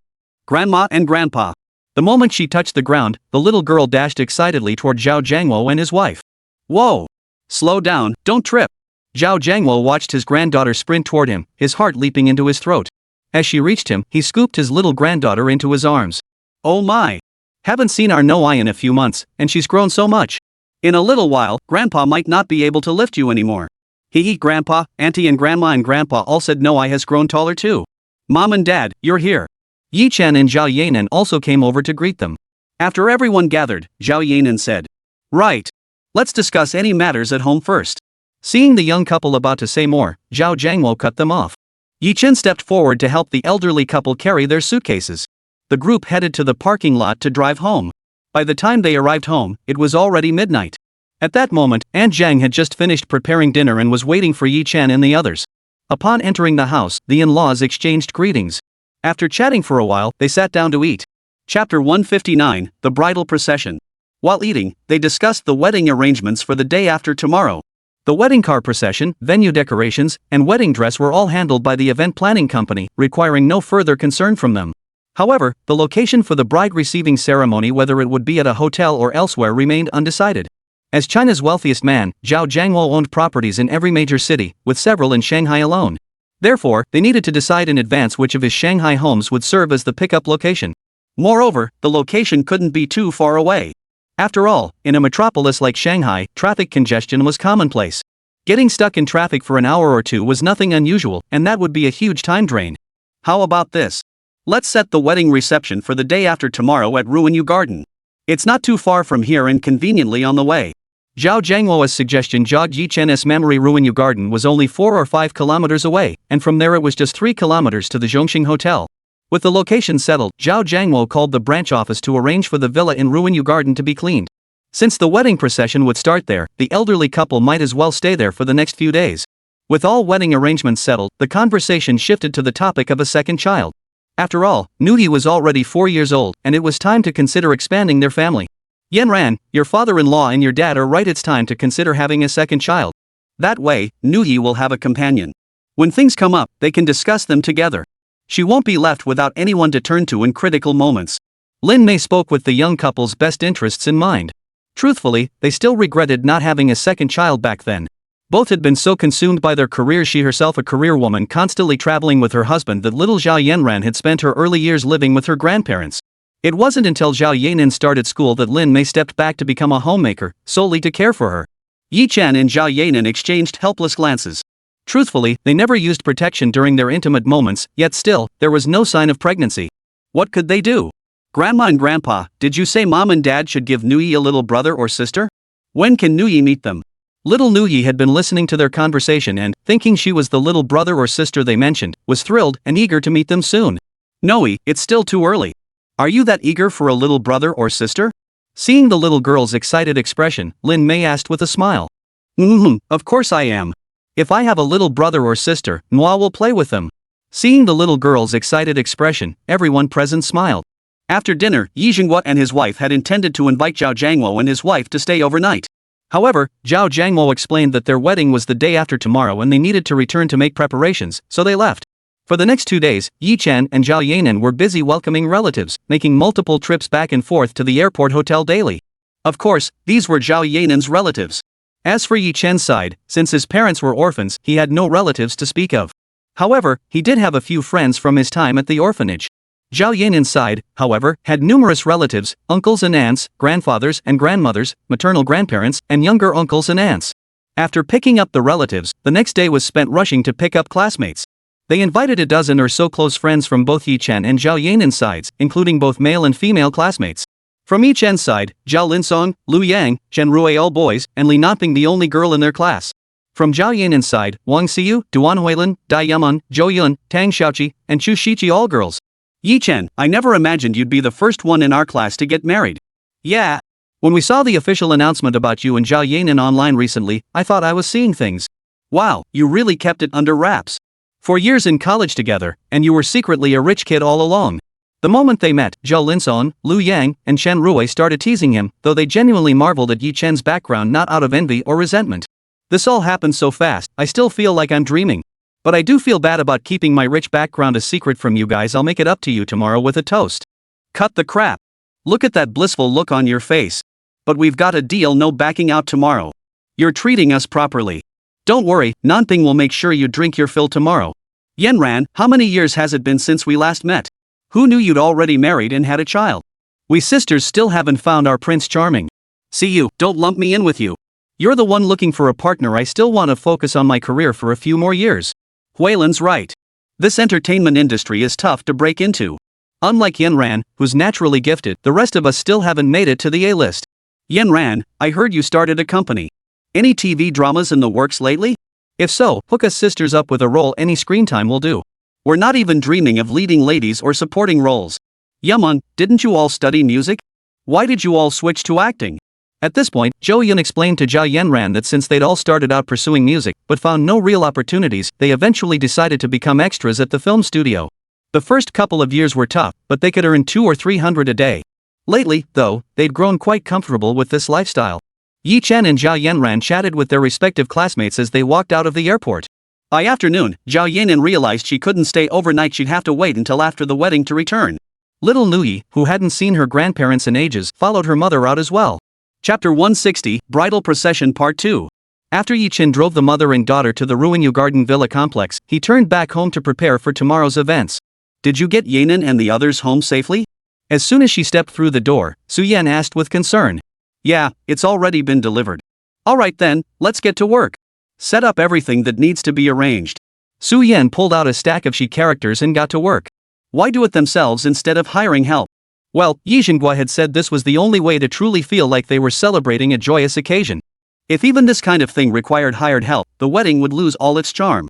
Grandma and Grandpa. The moment she touched the ground, the little girl dashed excitedly toward Zhao Jiangwo and his wife. Whoa! Slow down, don't trip. Zhao Jiangwo watched his granddaughter sprint toward him, his heart leaping into his throat. As she reached him, he scooped his little granddaughter into his arms. Oh my! Haven't seen our Nuoyi in a few months, and she's grown so much. In a little while, Grandpa might not be able to lift you anymore. Grandpa, Auntie and Grandpa all said Nuoyi has grown taller too. Mom and Dad, you're here. Yi Chen and Zhao Yanran also came over to greet them. After everyone gathered, Zhao Yanran said, "Right. Let's discuss any matters at home first." Seeing the young couple about to say more, Zhao Jiangwo cut them off. Yi Chen stepped forward to help the elderly couple carry their suitcases. The group headed to the parking lot to drive home. By the time they arrived home, it was already midnight. At that moment, Aunt Zhang had just finished preparing dinner and was waiting for Yi Chen and the others. Upon entering the house, the in-laws exchanged greetings. After chatting for a while, they sat down to eat. Chapter 159, The Bridal Procession. While eating, they discussed the wedding arrangements for the day after tomorrow. The wedding car procession, venue decorations, and wedding dress were all handled by the event planning company, requiring no further concern from them. However, the location for the bride receiving ceremony, whether it would be at a hotel or elsewhere, remained undecided. As China's wealthiest man, Zhao Jiangwo owned properties in every major city, with several in Shanghai alone. Therefore, they needed to decide in advance which of his Shanghai homes would serve as the pickup location. Moreover, the location couldn't be too far away. After all, in a metropolis like Shanghai, traffic congestion was commonplace. Getting stuck in traffic for an hour or two was nothing unusual, and that would be a huge time drain. How about this? Let's set the wedding reception for the day after tomorrow at Ruinyu Garden. It's not too far from here and conveniently on the way. Zhao Jiangwo's suggestion jogged Yi Chen's memory. Ruinyu Garden was only 4 or 5 kilometers away, and from there it was just 3 kilometers to the Zhongxing Hotel. With the location settled, Zhao Jiangwo called the branch office to arrange for the villa in Ruinyu Garden to be cleaned. Since the wedding procession would start there, the elderly couple might as well stay there for the next few days. With all wedding arrangements settled, the conversation shifted to the topic of a second child. After all, Nuoyi was already 4 years old, and it was time to consider expanding their family. Yanran, your father-in-law and your dad are right, it's time to consider having a second child. That way, Nuoyi will have a companion. When things come up, they can discuss them together. She won't be left without anyone to turn to in critical moments. Lin Mei spoke with the young couple's best interests in mind. Truthfully, they still regretted not having a second child back then. Both had been so consumed by their careers, she herself a career woman constantly traveling with her husband, that little Zhao Yanran had spent her early years living with her grandparents. It wasn't until Zhao Yanran started school that Lin Mei stepped back to become a homemaker, solely to care for her. Yi Chen and Zhao Yanran exchanged helpless glances. Truthfully, they never used protection during their intimate moments, yet still, there was no sign of pregnancy. What could they do? Grandma and Grandpa, did you say Mom and Dad should give Nuoyi a little brother or sister? When can Nuoyi meet them? Little Nuoyi had been listening to their conversation and, thinking she was the little brother or sister they mentioned, was thrilled and eager to meet them soon. Nuoyi, it's still too early. Are you that eager for a little brother or sister? Seeing the little girl's excited expression, Lin Mei asked with a smile. Of course I am. If I have a little brother or sister, Nuoyi will play with them. Seeing the little girl's excited expression, everyone present smiled. After dinner, Yi Jinghua and his wife had intended to invite Zhao Jiangwo and his wife to stay overnight. However, Zhao Jiangwo explained that their wedding was the day after tomorrow and they needed to return to make preparations, so they left. For the next 2 days, Yi Chen and Zhao Yanran were busy welcoming relatives, making multiple trips back and forth to the airport hotel daily. Of course, these were Zhao Yanran's relatives. As for Yi Chen's side, since his parents were orphans, he had no relatives to speak of. However, he did have a few friends from his time at the orphanage. Zhao Yanran's side, however, had numerous relatives, uncles and aunts, grandfathers and grandmothers, maternal grandparents, and younger uncles and aunts. After picking up the relatives, the next day was spent rushing to pick up classmates. They invited a dozen or so close friends from both Yi Chen and Zhao Yanran's sides, including both male and female classmates. From Yi Chen's side, Zhao Linsong, Lu Yang, Chen Rui all boys, and Li Nanping the only girl in their class. From Zhao Yanran's side, Wang Xiyu, Duan Huilin, Dai Yaman, Zhou Yun, Tang Xiaoqi, and Chu Shiqi all girls. Yi Chen, I never imagined you'd be the first one in our class to get married. Yeah. When we saw the official announcement about you and Zhao Yanran online recently, I thought I was seeing things. Wow, you really kept it under wraps. 4 years in college together, and you were secretly a rich kid all along. The moment they met, Zhao Linsong, Lu Yang, and Chen Rui started teasing him, though they genuinely marveled at Yi Chen's background, not out of envy or resentment. This all happened so fast, I still feel like I'm dreaming. But I do feel bad about keeping my rich background a secret from you guys. I'll make it up to you tomorrow with a toast. Cut the crap. Look at that blissful look on your face. But we've got a deal, no backing out tomorrow. You're treating us properly. Don't worry, Nanping will make sure you drink your fill tomorrow. Yanran, how many years has it been since we last met? Who knew you'd already married and had a child? We sisters still haven't found our Prince Charming. See you, don't lump me in with you. You're the one looking for a partner. I still want to focus on my career for a few more years. Huilan's right. This entertainment industry is tough to break into. Unlike Yanran, who's naturally gifted, the rest of us still haven't made it to the A-list. Yanran, I heard you started a company. Any TV dramas in the works lately? If so, hook us sisters up with a role. Any screen time will do. We're not even dreaming of leading ladies or supporting roles. Yaman, didn't you all study music? Why did you all switch to acting? At this point, Zhao Yun explained to Zhao Yanran that since they'd all started out pursuing music, but found no real opportunities, they eventually decided to become extras at the film studio. The first couple of years were tough, but they could earn 200 or 300 a day. Lately, though, they'd grown quite comfortable with this lifestyle. Chen and Zhao Yanran chatted with their respective classmates as they walked out of the airport. By afternoon, Zhao Yanran realized she couldn't stay overnight. She'd have to wait until after the wedding to return. Little Nuoyi, who hadn't seen her grandparents in ages, followed her mother out as well. Chapter 160, Bridal Procession Part 2. After Chen drove the mother and daughter to the Ruinyu Garden Villa complex, he turned back home to prepare for tomorrow's events. Did you get Yanan and the others home safely? As soon as she stepped through the door, Su-Yan asked with concern. Yeah, it's already been delivered. Alright then, let's get to work. Set up everything that needs to be arranged. Su-Yan pulled out a stack of she characters and got to work. Why do it themselves instead of hiring help? Well, Yizhenghua had said this was the only way to truly feel like they were celebrating a joyous occasion. If even this kind of thing required hired help, the wedding would lose all its charm.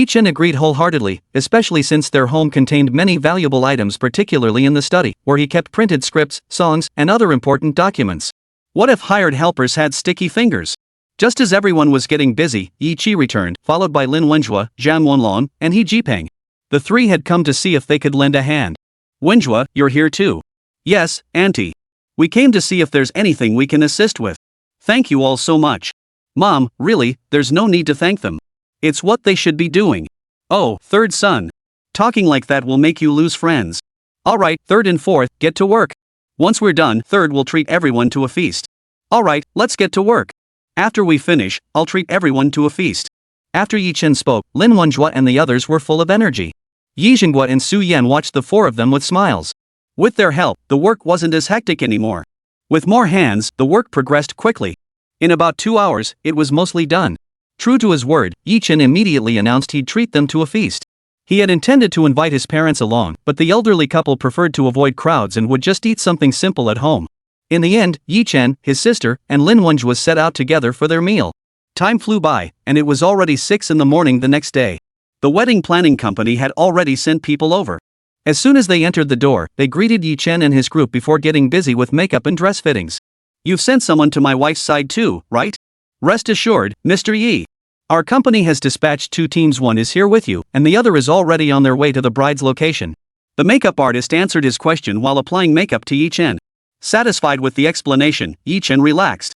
Chen agreed wholeheartedly, especially since their home contained many valuable items, particularly in the study, where he kept printed scripts, songs, and other important documents. What if hired helpers had sticky fingers? Just as everyone was getting busy, Yi Qi returned, followed by Lin Wenjue, Zhang Wenlong, and He Jipeng. The three had come to see if they could lend a hand. Wenjue, you're here too. Yes, Auntie. We came to see if there's anything we can assist with. Thank you all so much. Mom, really, there's no need to thank them. It's what they should be doing. Oh, third son. Talking like that will make you lose friends. Alright, third and fourth, get to work. Once we're done, third will treat everyone to a feast. Alright, let's get to work. After we finish, I'll treat everyone to a feast. After Chen spoke, Lin Wenjue and the others were full of energy. Yizhenghua and Su-Yan watched the four of them with smiles. With their help, the work wasn't as hectic anymore. With more hands, the work progressed quickly. In about 2 hours, it was mostly done. True to his word, Chen immediately announced he'd treat them to a feast. He had intended to invite his parents along, but the elderly couple preferred to avoid crowds and would just eat something simple at home. In the end, Chen, his sister, and Lin Wenjue set out together for their meal. Time flew by, and it was already 6 in the morning the next day. The wedding planning company had already sent people over. As soon as they entered the door, they greeted Chen and his group before getting busy with makeup and dress fittings. You've sent someone to my wife's side too, right? Rest assured, Mr. Yi. Our company has dispatched 2 teams. One is here with you, and the other is already on their way to the bride's location. The makeup artist answered his question while applying makeup to Chen. Satisfied with the explanation, Chen relaxed.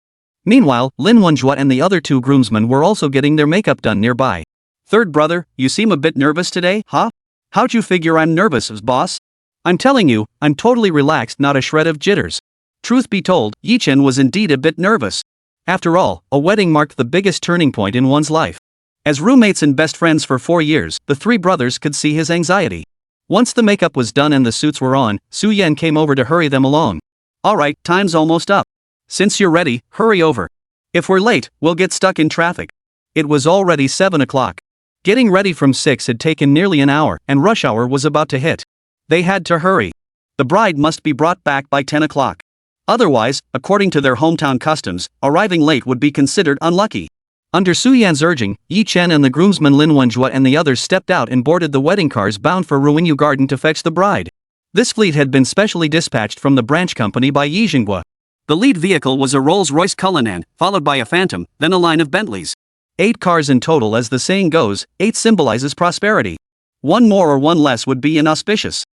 Meanwhile, Lin Wenjue and the other 2 groomsmen were also getting their makeup done nearby. Third brother, you seem a bit nervous today, huh? How'd you figure I'm nervous, boss? I'm telling you, I'm totally relaxed, not a shred of jitters. Truth be told, Chen was indeed a bit nervous. After all, a wedding marked the biggest turning point in one's life. As roommates and best friends for 4 years, the 3 brothers could see his anxiety. Once the makeup was done and the suits were on, Su-Yan came over to hurry them along. Alright, time's almost up. Since you're ready, hurry over. If we're late, we'll get stuck in traffic. It was already 7 o'clock. Getting ready from 6 had taken nearly an hour, and rush hour was about to hit. They had to hurry. The bride must be brought back by 10 o'clock. Otherwise, according to their hometown customs, arriving late would be considered unlucky. Under Su-Yan's urging, Chen and the groomsmen Lin Wenjue and the others stepped out and boarded the wedding cars bound for Ruinyu Garden to fetch the bride. This fleet had been specially dispatched from the branch company by Yizhenghua. The lead vehicle was a Rolls-Royce Cullinan, followed by a Phantom, then a line of Bentleys. 8 cars in total. As the saying goes, 8 symbolizes prosperity. 1 more or 1 less would be inauspicious.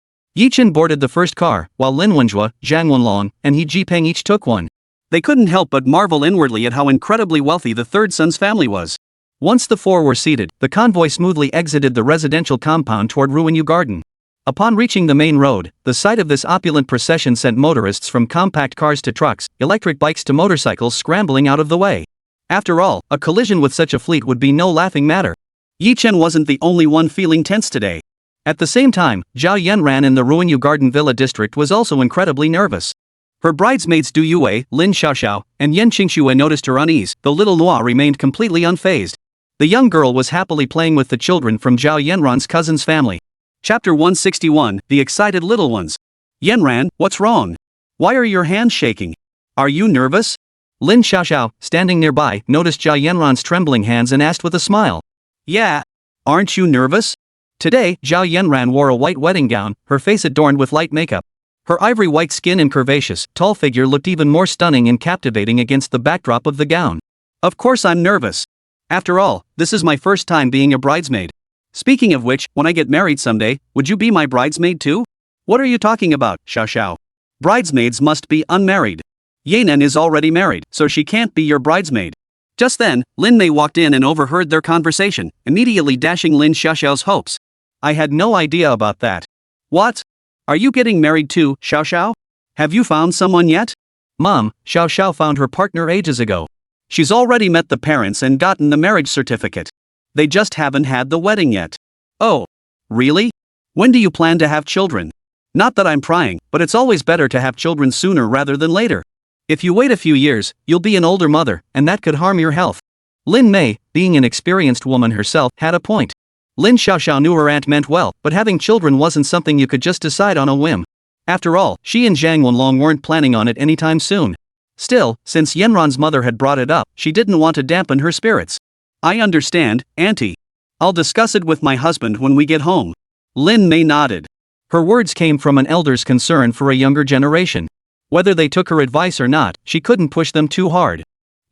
Chen boarded the first car, while Lin Wenjue, Zhang Wenlong, and He Jipeng each took one. They couldn't help but marvel inwardly at how incredibly wealthy the third son's family was. Once the 4 were seated, the convoy smoothly exited the residential compound toward Ruinyu Garden. Upon reaching the main road, the sight of this opulent procession sent motorists from compact cars to trucks, electric bikes to motorcycles scrambling out of the way. After all, a collision with such a fleet would be no laughing matter. Chen wasn't the only one feeling tense today. At the same time, Zhao Yanran in the Ruinyu Garden Villa district was also incredibly nervous. Her bridesmaids Du Yue, Lin Xiaoxiao, and Yan Qingxue noticed her unease, though little Nuoyi remained completely unfazed. The young girl was happily playing with the children from Zhao Yanran's cousin's family. Chapter 161, The Excited Little Ones. Yanran, what's wrong? Why are your hands shaking? Are you nervous? Lin Xiaoxiao, standing nearby, noticed Zhao Yanran's trembling hands and asked with a smile. Yeah. Aren't you nervous? Today, Zhao Yanran wore a white wedding gown, her face adorned with light makeup. Her ivory white skin and curvaceous, tall figure looked even more stunning and captivating against the backdrop of the gown. Of course I'm nervous. After all, this is my first time being a bridesmaid. Speaking of which, when I get married someday, would you be my bridesmaid too? What are you talking about, Xiaoxiao? Bridesmaids must be unmarried. Yanan is already married, so she can't be your bridesmaid. Just then, Lin Mei walked in and overheard their conversation, immediately dashing Lin Xiaoxiao's hopes. I had no idea about that. What? Are you getting married too, Xiaoxiao? Have you found someone yet? Mom, Xiaoxiao found her partner ages ago. She's already met the parents and gotten the marriage certificate. They just haven't had the wedding yet. Oh. Really? When do you plan to have children? Not that I'm prying, but it's always better to have children sooner rather than later. If you wait a few years, you'll be an older mother, and that could harm your health. Lin Mei, being an experienced woman herself, had a point. Lin Xiaoxiao knew her aunt meant well, but having children wasn't something you could just decide on a whim. After all, she and Zhang Wenlong weren't planning on it anytime soon. Still, since Yanran's mother had brought it up, she didn't want to dampen her spirits. I understand, Auntie. I'll discuss it with my husband when we get home. Lin Mei nodded. Her words came from an elder's concern for a younger generation. Whether they took her advice or not, she couldn't push them too hard.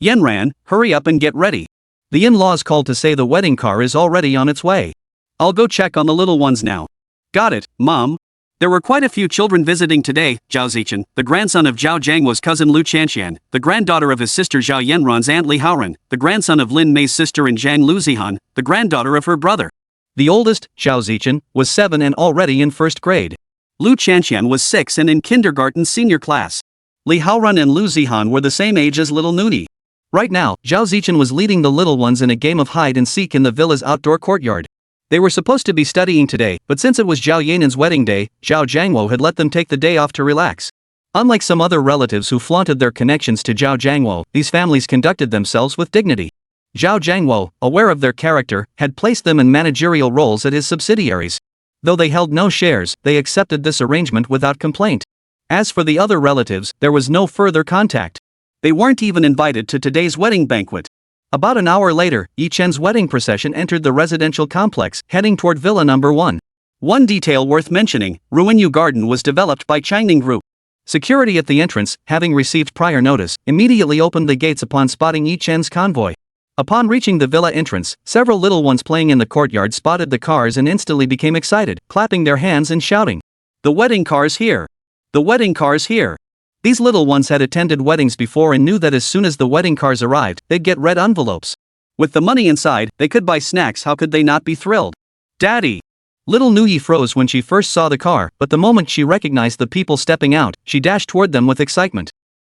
Yanran, hurry up and get ready. The in-laws called to say the wedding car is already on its way. I'll go check on the little ones now. Got it, Mom. There were quite a few children visiting today. Zhao Zichen, the grandson of Zhao Jianghuo's cousin Lu Chanxian, the granddaughter of his sister Zhao Yanran's aunt Li Haoran, the grandson of Lin Mei's sister and Zhang Luzihan, the granddaughter of her brother. The oldest, Zhao Zichen, was 7 and already in first grade. Lu Chanxian was 6 and in kindergarten senior class. Li Haoran and Lu Zihan were the same age as little Nuoyi. Right now, Zhao Zichen was leading the little ones in a game of hide and seek in the villa's outdoor courtyard. They were supposed to be studying today, but since it was Zhao Yanan's wedding day, Zhao Jianghuo had let them take the day off to relax. Unlike some other relatives who flaunted their connections to Zhao Jianghuo, these families conducted themselves with dignity. Zhao Jianghuo, aware of their character, had placed them in managerial roles at his subsidiaries. Though they held no shares, they accepted this arrangement without complaint. As for the other relatives, there was no further contact. They weren't even invited to today's wedding banquet. About an hour later, Chen's wedding procession entered the residential complex, heading toward Villa Number 1. One detail worth mentioning, Ruinyu Garden was developed by Changning Group. Security at the entrance, having received prior notice, immediately opened the gates upon spotting Chen's convoy. Upon reaching the villa entrance, several little ones playing in the courtyard spotted the cars and instantly became excited, clapping their hands and shouting, "The wedding car's here! The wedding car's here!" These little ones had attended weddings before and knew that as soon as the wedding cars arrived, they'd get red envelopes. With the money inside, they could buy snacks. How could they not be thrilled? Daddy! Little Nuoyi froze when she first saw the car, but the moment she recognized the people stepping out, she dashed toward them with excitement.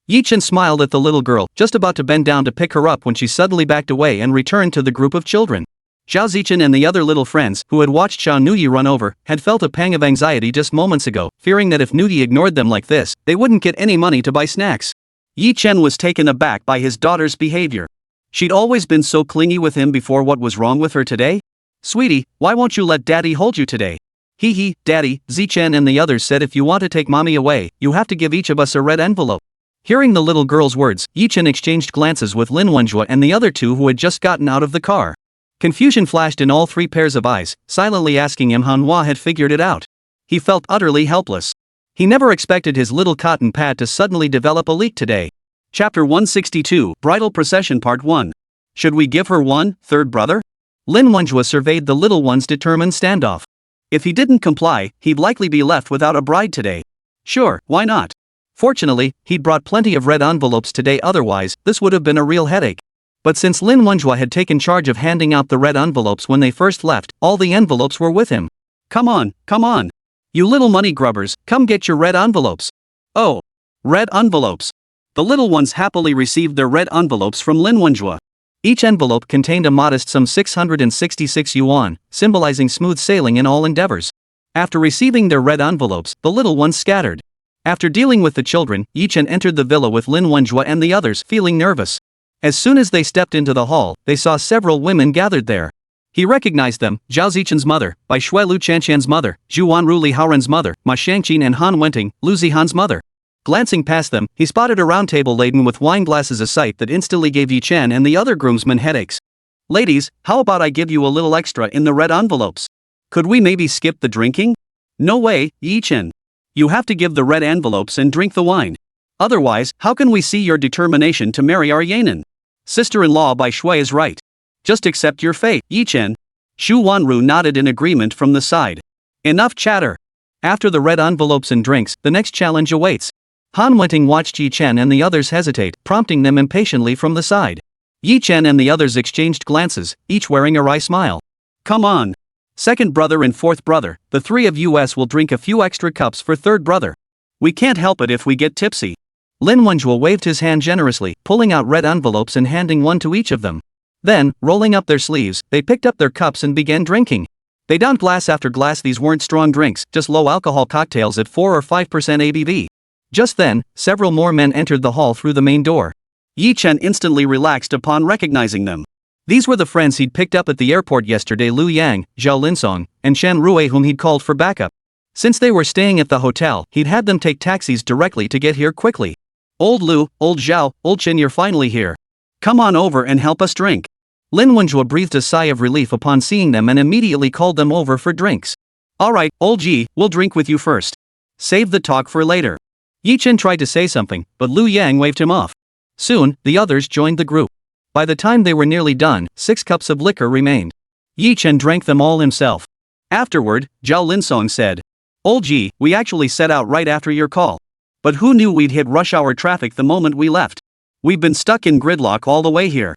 Chen smiled at the little girl, just about to bend down to pick her up when she suddenly backed away and returned to the group of children. Zhao Zichen and the other little friends, who had watched Zhao Nuoyi run over, had felt a pang of anxiety just moments ago, fearing that if Nuoyi ignored them like this, they wouldn't get any money to buy snacks. Chen was taken aback by his daughter's behavior. She'd always been so clingy with him before. What was wrong with her today? "Sweetie, why won't you let Daddy hold you today?" "Hee, Daddy," Zichen and the others said, "if you want to take Mommy away, you have to give each of us a red envelope." Hearing the little girl's words, Chen exchanged glances with Lin Wenjue and the other two who had just gotten out of the car. Confusion flashed in all three pairs of eyes, silently asking him how Manhwa had figured it out. He felt utterly helpless. He never expected his little cotton pad to suddenly develop a leak today. Chapter 162, Bridal Procession Part 1. Should we give her one, third brother? Lin Wenjue surveyed the little one's determined standoff. If he didn't comply, he'd likely be left without a bride today. Sure, why not? Fortunately, he'd brought plenty of red envelopes today, otherwise, this would have been a real headache. But since Lin Wenjue had taken charge of handing out the red envelopes when they first left, all the envelopes were with him. Come on. You little money grubbers, come get your red envelopes. Oh. Red envelopes. The little ones happily received their red envelopes from Lin Wenjue. Each envelope contained a modest sum 666 yuan, symbolizing smooth sailing in all endeavors. After receiving their red envelopes, the little ones scattered. After dealing with the children, Chen entered the villa with Lin Wenjue and the others, feeling nervous. As soon as they stepped into the hall, they saw several women gathered there. He recognized them: Zhao Zichen's mother, Bai Shui Lu Chanshan's mother, Zhu Wanru Li Haoran's mother, Ma Shangqin and Han Wenting, Lu Zihan's mother. Glancing past them, he spotted a round table laden with wine glasses, a sight that instantly gave Chen and the other groomsmen headaches. Ladies, how about I give you a little extra in the red envelopes? Could we maybe skip the drinking? No way, Chen. You have to give the red envelopes and drink the wine. Otherwise, how can we see your determination to marry our Yanan? Sister-in-law Bai Shui is right. Just accept your fate, Chen. Xu Wanru nodded in agreement from the side. Enough chatter. After the red envelopes and drinks, the next challenge awaits. Han Wenting watched Chen and the others hesitate, prompting them impatiently from the side. Chen and the others exchanged glances, each wearing a wry smile. Come on. Second brother and fourth brother, the three of us will drink a few extra cups for third brother. We can't help it if we get tipsy. Lin Wenjue waved his hand generously, pulling out red envelopes and handing one to each of them. Then, rolling up their sleeves, they picked up their cups and began drinking. They downed glass after glass. These weren't strong drinks, just low-alcohol cocktails at 4 or 5% ABV. Just then, several more men entered the hall through the main door. Chen instantly relaxed upon recognizing them. These were the friends he'd picked up at the airport yesterday: Lu Yang, Zhao Linsong, and Shan Rui, whom he'd called for backup. Since they were staying at the hotel, he'd had them take taxis directly to get here quickly. Old Lu, old Zhao, old Chen, you're finally here. Come on over and help us drink. Lin Wenjue breathed a sigh of relief upon seeing them and immediately called them over for drinks. Alright, old Ji, we'll drink with you first. Save the talk for later. Chen tried to say something, but Lu Yang waved him off. Soon, the others joined the group. By the time they were nearly done, 6 cups of liquor remained. Chen drank them all himself. Afterward, Zhao Linsong said, Old Ji, we actually set out right after your call. But who knew we'd hit rush hour traffic the moment we left? We've been stuck in gridlock all the way here.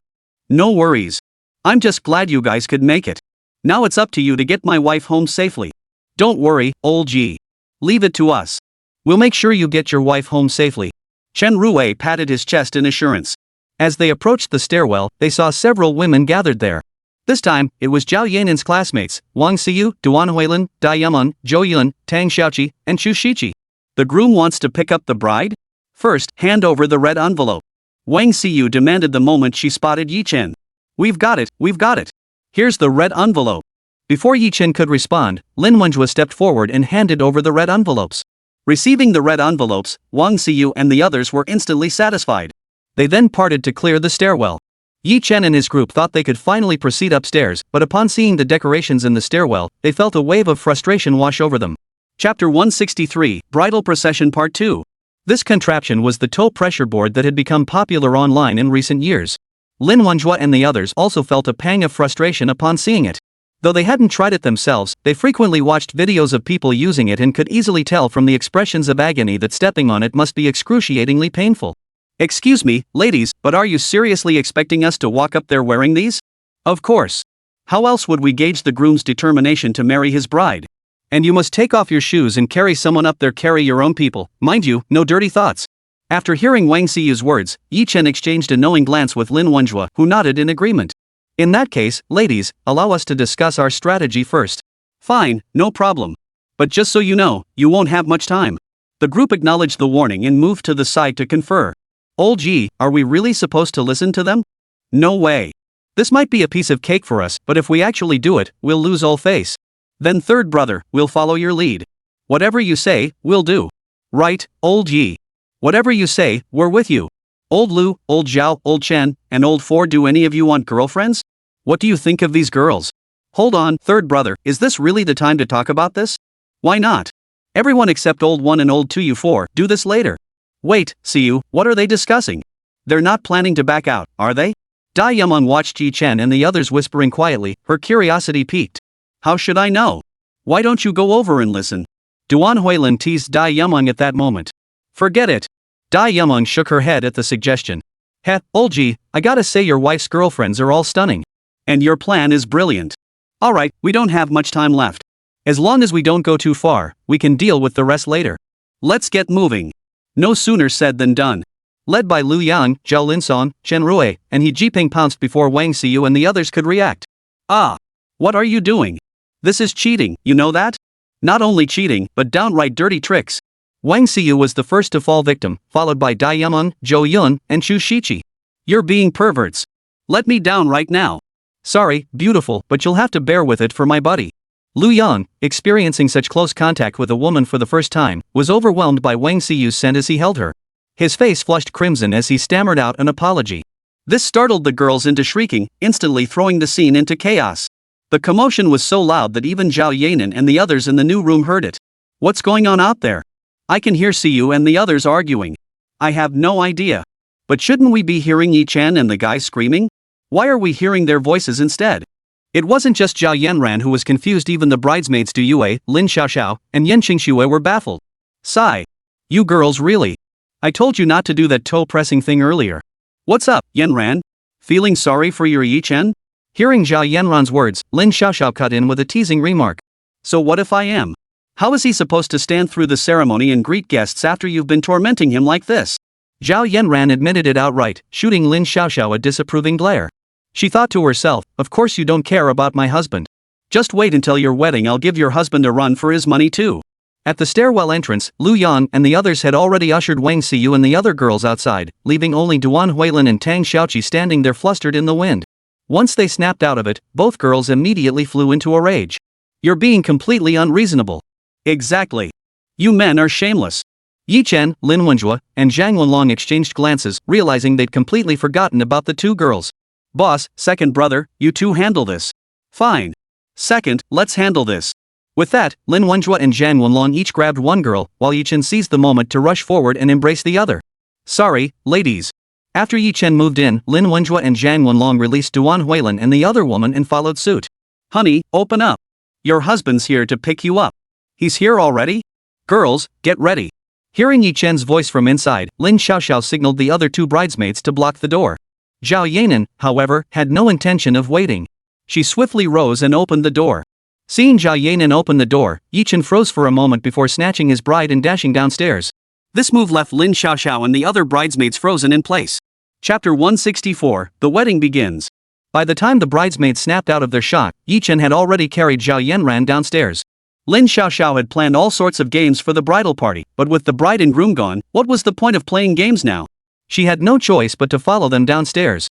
No worries. I'm just glad you guys could make it. Now it's up to you to get my wife home safely. Don't worry, old Ji. Leave it to us. We'll make sure you get your wife home safely. Chen Rui patted his chest in assurance. As they approached the stairwell, they saw several women gathered there. This time, it was Zhao Yanran's classmates: Wang Xiyu, Duan Huilin, Dai Yaman, Zhou Yun, Tang Xiaoqi, and Chu Shiqi. The groom wants to pick up the bride? First, hand over the red envelope. Wang Xiyu demanded the moment she spotted Chen. We've got it. Here's the red envelope. Before Chen could respond, Lin Wenjue stepped forward and handed over the red envelopes. Receiving the red envelopes, Wang Xiyu and the others were instantly satisfied. They then parted to clear the stairwell. Chen and his group thought they could finally proceed upstairs, but upon seeing the decorations in the stairwell, they felt a wave of frustration wash over them. Chapter 163, Bridal Procession Part 2. This contraption was the toe pressure board that had become popular online in recent years. Lin Wenjue and the others also felt a pang of frustration upon seeing it. Though they hadn't tried it themselves, they frequently watched videos of people using it and could easily tell from the expressions of agony that stepping on it must be excruciatingly painful. Excuse me, ladies, but are you seriously expecting us to walk up there wearing these? Of course. How else would we gauge the groom's determination to marry his bride? And you must take off your shoes and carry someone up there. Carry your own people, mind you, no dirty thoughts. After hearing Wang Xiyu's words, Chen exchanged a knowing glance with Lin Wenjue, who nodded in agreement. In that case, ladies, allow us to discuss our strategy first. Fine, no problem. But just so you know, you won't have much time. The group acknowledged the warning and moved to the side to confer. Old G, are we really supposed to listen to them? No way. This might be a piece of cake for us, but if we actually do it, we'll lose all face. Then third brother, we'll follow your lead. Whatever you say, we'll do. Right, old G. Whatever you say, we're with you. Old Lu, old Zhao, old Chen, and old Four, do any of you want girlfriends? What do you think of these girls? Hold on, third brother, is this really the time to talk about this? Why not? Everyone except old one and old two, you four, do this later. Wait, see you, what are they discussing? They're not planning to back out, are they? Dai Yaman watched Chen and the others whispering quietly, her curiosity piqued. How should I know? Why don't you go over and listen? Duan Huilin teased Dai Yaman at that moment. Forget it. Dai Yaman shook her head at the suggestion. Heh, old G, I gotta say your wife's girlfriends are all stunning. And your plan is brilliant. Alright, we don't have much time left. As long as we don't go too far, we can deal with the rest later. Let's get moving. No sooner said than done. Led by Lu Yang, Zhao Linson, Chen Rui, and He Jiping pounced before Wang Xiyu and the others could react. Ah! What are you doing? This is cheating, you know that? Not only cheating, but downright dirty tricks. Wang Xiyu was the first to fall victim, followed by Dai Yameng, Zhou Yun, and Chu Shiqi. You're being perverts. Let me down right now. Sorry, beautiful, but you'll have to bear with it for my buddy. Lu Yang, experiencing such close contact with a woman for the first time, was overwhelmed by Wang Xiyu's scent as he held her. His face flushed crimson as he stammered out an apology. This startled the girls into shrieking, instantly throwing the scene into chaos. The commotion was so loud that even Zhao Yanran and the others in the new room heard it. What's going on out there? I can hear Xiyu and the others arguing. I have no idea. But shouldn't we be hearing Yi Chen and the guys screaming? Why are we hearing their voices instead? It wasn't just Zhao Yanran who was confused, even the bridesmaids Du Yue, Lin Xiaoxiao, and Yan Qingxue were baffled. Sigh. You girls really? I told you not to do that toe-pressing thing earlier. What's up, Yanran? Feeling sorry for your Yi Chen? Hearing Zhao Yanran's words, Lin Xiaoxiao cut in with a teasing remark. So what if I am? How is he supposed to stand through the ceremony and greet guests after you've been tormenting him like this? Zhao Yanran admitted it outright, shooting Lin Xiaoxiao a disapproving glare. She thought to herself, of course you don't care about my husband. Just wait until your wedding, I'll give your husband a run for his money too. At the stairwell entrance, Lu Yang and the others had already ushered Wang Xiyu and the other girls outside, leaving only Duan Huilin and Tang Xiaoqi standing there flustered in the wind. Once they snapped out of it, both girls immediately flew into a rage. You're being completely unreasonable. Exactly. You men are shameless. Yi Chen, Lin Wenjue, and Zhang Wenlong exchanged glances, realizing they'd completely forgotten about the two girls. Boss, second brother, you two handle this. Fine. Second, let's handle this. With that, Lin Wenjue and Zhang Wenlong each grabbed one girl, while Yi Chen seized the moment to rush forward and embrace the other. Sorry, ladies. After Yi Chen moved in, Lin Wenjue and Zhang Wenlong released Duan Huilin and the other woman and followed suit. Honey, open up. Your husband's here to pick you up. He's here already? Girls, get ready. Hearing Yi Chen's voice from inside, Lin Xiaoxiao signaled the other two bridesmaids to block the door. Zhao Yanran, however, had no intention of waiting. She swiftly rose and opened the door. Seeing Zhao Yanran open the door, Yi Chen froze for a moment before snatching his bride and dashing downstairs. This move left Lin Xiaoxiao and the other bridesmaids frozen in place. Chapter 164, The Wedding Begins. By the time the bridesmaids snapped out of their shock, Yi Chen had already carried Zhao Yanran downstairs. Lin Xiaoxiao had planned all sorts of games for the bridal party, but with the bride and groom gone, what was the point of playing games now? She had no choice but to follow them downstairs.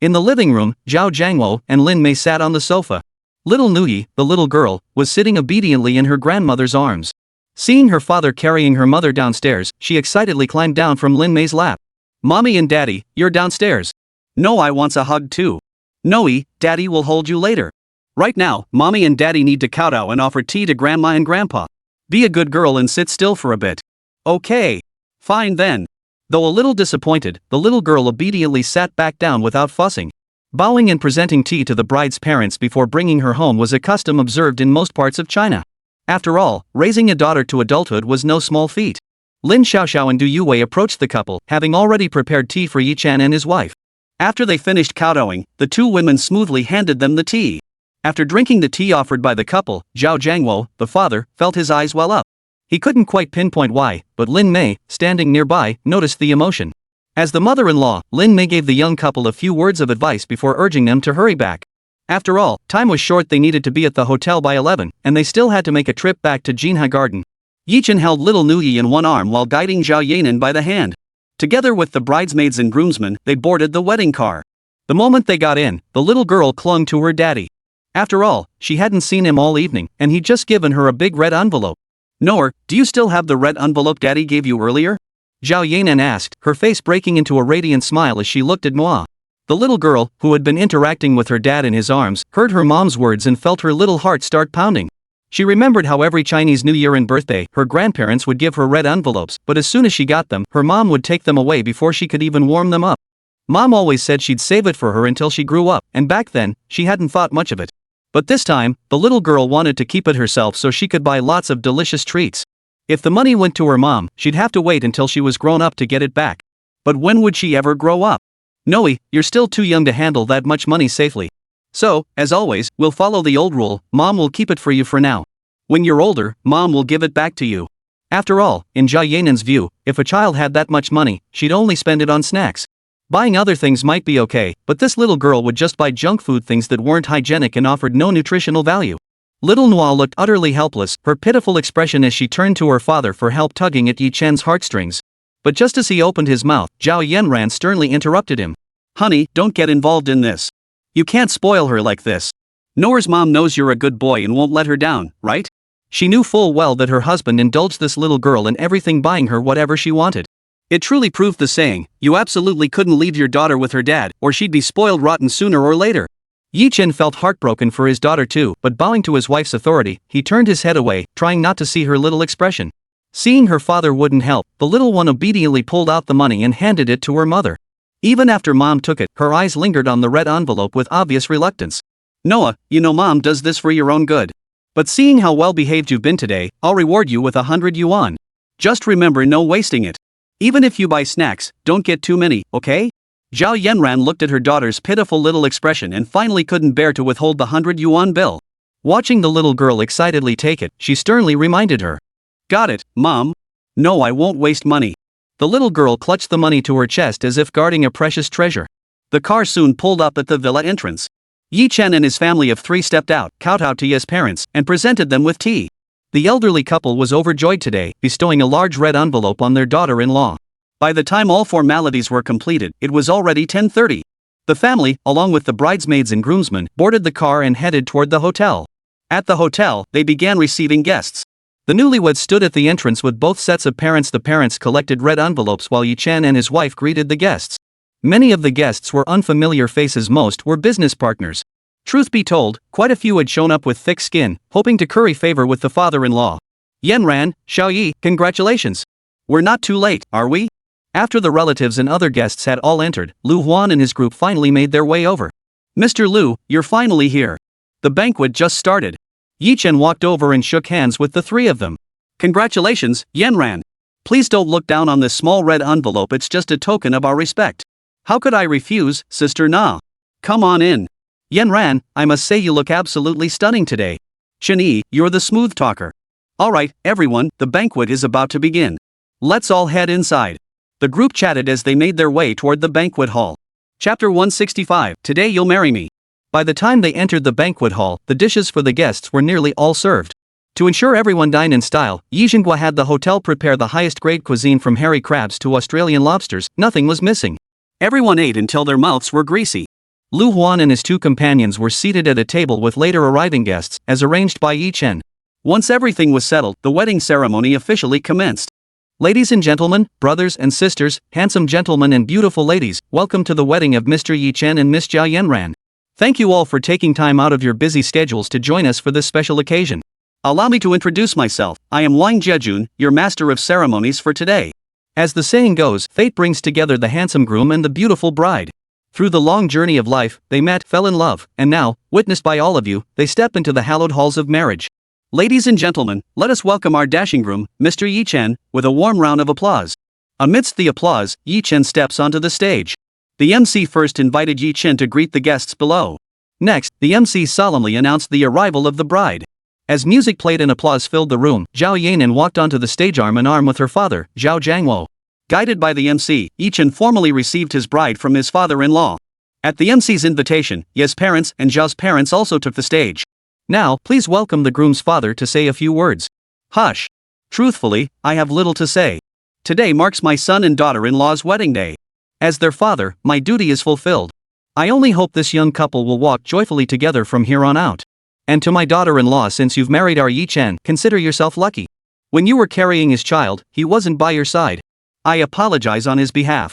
In the living room, Zhao Jiangwo and Lin Mei sat on the sofa. Little Nuoyi, the little girl, was sitting obediently in her grandmother's arms. Seeing her father carrying her mother downstairs, she excitedly climbed down from Lin Mei's lap. Mommy and Daddy, you're downstairs. Nuoyi wants a hug too. Nuoyi, Daddy will hold you later. Right now, Mommy and Daddy need to kowtow and offer tea to Grandma and Grandpa. Be a good girl and sit still for a bit. Okay. Fine then. Though a little disappointed, the little girl obediently sat back down without fussing. Bowing and presenting tea to the bride's parents before bringing her home was a custom observed in most parts of China. After all, raising a daughter to adulthood was no small feat. Lin Xiaoxiao and Du Yue approached the couple, having already prepared tea for Yi Chen and his wife. After they finished kowtowing, the two women smoothly handed them the tea. After drinking the tea offered by the couple, Zhao Jiangwo, the father, felt his eyes well up. He couldn't quite pinpoint why, but Lin Mei, standing nearby, noticed the emotion. As the mother-in-law, Lin Mei gave the young couple a few words of advice before urging them to hurry back. After all, time was short, they needed to be at the hotel by 11, and they still had to make a trip back to Jinhai Garden. Yi Chen held little Nuoyi in one arm while guiding Zhao Yanran by the hand. Together with the bridesmaids and groomsmen, they boarded the wedding car. The moment they got in, the little girl clung to her daddy. After all, she hadn't seen him all evening, and he'd just given her a big red envelope. Noor, do you still have the red envelope Daddy gave you earlier? Zhao Yanran asked, her face breaking into a radiant smile as she looked at Nuoyi. The little girl, who had been interacting with her dad in his arms, heard her mom's words and felt her little heart start pounding. She remembered how every Chinese New Year and birthday, her grandparents would give her red envelopes, but as soon as she got them, her mom would take them away before she could even warm them up. Mom always said she'd save it for her until she grew up, and back then, she hadn't thought much of it. But this time, the little girl wanted to keep it herself so she could buy lots of delicious treats. If the money went to her mom, she'd have to wait until she was grown up to get it back. But when would she ever grow up? Nuoyi, you're still too young to handle that much money safely. So, as always, we'll follow the old rule, Mom will keep it for you for now. When you're older, mom will give it back to you. After all, in Zhao Yanran's view, if a child had that much money, she'd only spend it on snacks. Buying other things might be okay, but this little girl would just buy junk food, things that weren't hygienic and offered no nutritional value. Little Nuoyi looked utterly helpless, her pitiful expression as she turned to her father for help tugging at Yi Chen's heartstrings. But just as he opened his mouth, Zhao Yanran sternly interrupted him. Honey, don't get involved in this. You can't spoil her like this. Nora's mom knows you're a good boy and won't let her down, right? She knew full well that her husband indulged this little girl in everything, buying her whatever she wanted. It truly proved the saying, you absolutely couldn't leave your daughter with her dad, or she'd be spoiled rotten sooner or later. Yi Chen felt heartbroken for his daughter too, but bowing to his wife's authority, he turned his head away, trying not to see her little expression. Seeing her father wouldn't help, the little one obediently pulled out the money and handed it to her mother. Even after mom took it, her eyes lingered on the red envelope with obvious reluctance. Noah, you know mom does this for your own good. But seeing how well behaved you've been today, I'll reward you with 100 yuan. Just remember, no wasting it. Even if you buy snacks, don't get too many, okay? Zhao Yanran looked at her daughter's pitiful little expression and finally couldn't bear to withhold the 100 yuan bill. Watching the little girl excitedly take it, she sternly reminded her. Got it, mom. No, I won't waste money. The little girl clutched the money to her chest as if guarding a precious treasure. The car soon pulled up at the villa entrance. Yi Chen and his family of 3 stepped out, kowtowed to Yi's parents, and presented them with tea. The elderly couple was overjoyed today, bestowing a large red envelope on their daughter-in-law. By the time all formalities were completed, it was already 10:30. The family, along with the bridesmaids and groomsmen, boarded the car and headed toward the hotel. At the hotel, they began receiving guests. The newlyweds stood at the entrance with both sets of parents. The parents collected red envelopes while Yi Chen and his wife greeted the guests. Many of the guests were unfamiliar faces, most were business partners. Truth be told, quite a few had shown up with thick skin, hoping to curry favor with the father-in-law. Yanran, Xiaoyi, congratulations. We're not too late, are we? After the relatives and other guests had all entered, Lu Huan and his group finally made their way over. Mr. Lu, you're finally here. The banquet just started. Yi Chen walked over and shook hands with the 3 of them. Congratulations, Yanran. Please don't look down on this small red envelope, it's just a token of our respect. How could I refuse, Sister Na? Come on in. Yanran, I must say you look absolutely stunning today. Chen, you're the smooth talker. Alright, everyone, the banquet is about to begin. Let's all head inside. The group chatted as they made their way toward the banquet hall. Chapter 165, Today You'll Marry Me. By the time they entered the banquet hall, the dishes for the guests were nearly all served. To ensure everyone dined in style, Yi Zhenghua had the hotel prepare the highest grade cuisine, from hairy crabs to Australian lobsters. Nothing was missing. Everyone ate until their mouths were greasy. Lu Huan and his 2 companions were seated at a table with later arriving guests, as arranged by Yi Chen. Once everything was settled, the wedding ceremony officially commenced. Ladies and gentlemen, brothers and sisters, handsome gentlemen and beautiful ladies, welcome to the wedding of Mr. Yi Chen and Miss Zhao Yanran. Thank you all for taking time out of your busy schedules to join us for this special occasion. Allow me to introduce myself. I am Wang Jiejun, your master of ceremonies for today. As the saying goes, fate brings together the handsome groom and the beautiful bride. Through the long journey of life, they met, fell in love, and now, witnessed by all of you, they step into the hallowed halls of marriage. Ladies and gentlemen, let us welcome our dashing groom, Mr. Yi Chen, with a warm round of applause. Amidst the applause, Yi Chen steps onto the stage. The MC first invited Yi Chen to greet the guests below. Next, the MC solemnly announced the arrival of the bride. As music played and applause filled the room, Zhao Yanran walked onto the stage arm in arm with her father, Zhao Jiangwo. Guided by the MC, Yi Chen formally received his bride from his father-in-law. At the MC's invitation, Yi's parents and Zhao's parents also took the stage. Now, please welcome the groom's father to say a few words. Hush. Truthfully, I have little to say. Today marks my son and daughter-in-law's wedding day. As their father, my duty is fulfilled. I only hope this young couple will walk joyfully together from here on out. And to my daughter-in-law, since you've married our Yi Chen, consider yourself lucky. When you were carrying his child, he wasn't by your side. I apologize on his behalf.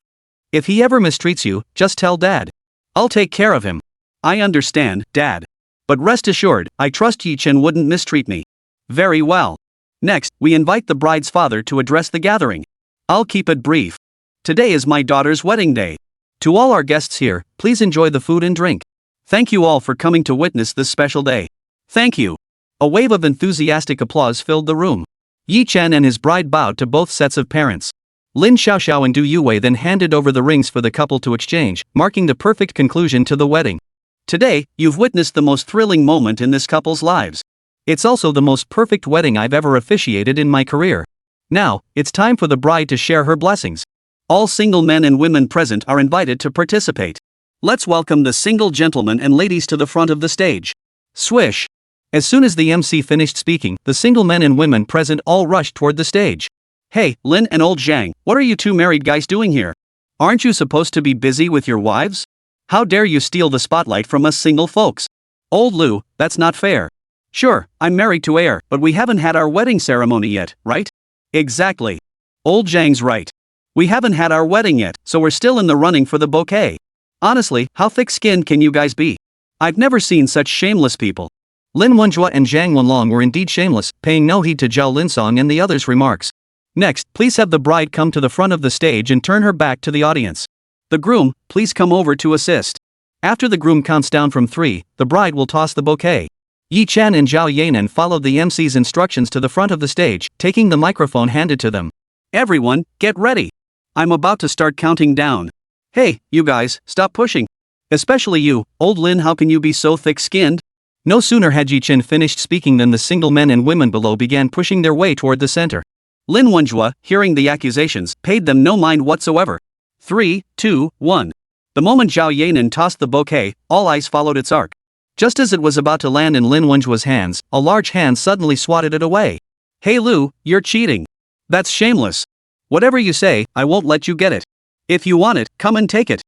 If he ever mistreats you, just tell Dad. I'll take care of him. I understand, Dad. But rest assured, I trust Yi Chen wouldn't mistreat me. Very well. Next, we invite the bride's father to address the gathering. I'll keep it brief. Today is my daughter's wedding day. To all our guests here, please enjoy the food and drink. Thank you all for coming to witness this special day. Thank you. A wave of enthusiastic applause filled the room. Yi Chen and his bride bowed to both sets of parents. Lin Xiaoxiao and Du Yuwei then handed over the rings for the couple to exchange, marking the perfect conclusion to the wedding. Today, you've witnessed the most thrilling moment in this couple's lives. It's also the most perfect wedding I've ever officiated in my career. Now, it's time for the bride to share her blessings. All single men and women present are invited to participate. Let's welcome the single gentlemen and ladies to the front of the stage. Swish. As soon as the MC finished speaking, the single men and women present all rushed toward the stage. Hey, Lin and old Zhang, what are you two married guys doing here? Aren't you supposed to be busy with your wives? How dare you steal the spotlight from us single folks? Old Lu, that's not fair. Sure, I'm married to Air, but we haven't had our wedding ceremony yet, right? Exactly. Old Zhang's right. We haven't had our wedding yet, so we're still in the running for the bouquet. Honestly, how thick-skinned can you guys be? I've never seen such shameless people. Lin Wenjue and Zhang Wenlong were indeed shameless, paying no heed to Zhao Linsong and the others' remarks. Next, please have the bride come to the front of the stage and turn her back to the audience. The groom, please come over to assist. After the groom counts down from 3, the bride will toss the bouquet. Yi Chen and Zhao Yanran followed the MC's instructions to the front of the stage, taking the microphone handed to them. Everyone, get ready. I'm about to start counting down. Hey, you guys, stop pushing. Especially you, old Lin, how can you be so thick-skinned? No sooner had Yi Chen finished speaking than the single men and women below began pushing their way toward the center. Lin Wenjue, hearing the accusations, paid them no mind whatsoever. 3, 2, 1. The moment Zhao Yanran tossed the bouquet, all eyes followed its arc. Just as it was about to land in Lin Wenjue's hands, a large hand suddenly swatted it away. Hey Lu, you're cheating. That's shameless. Whatever you say, I won't let you get it. If you want it, come and take it.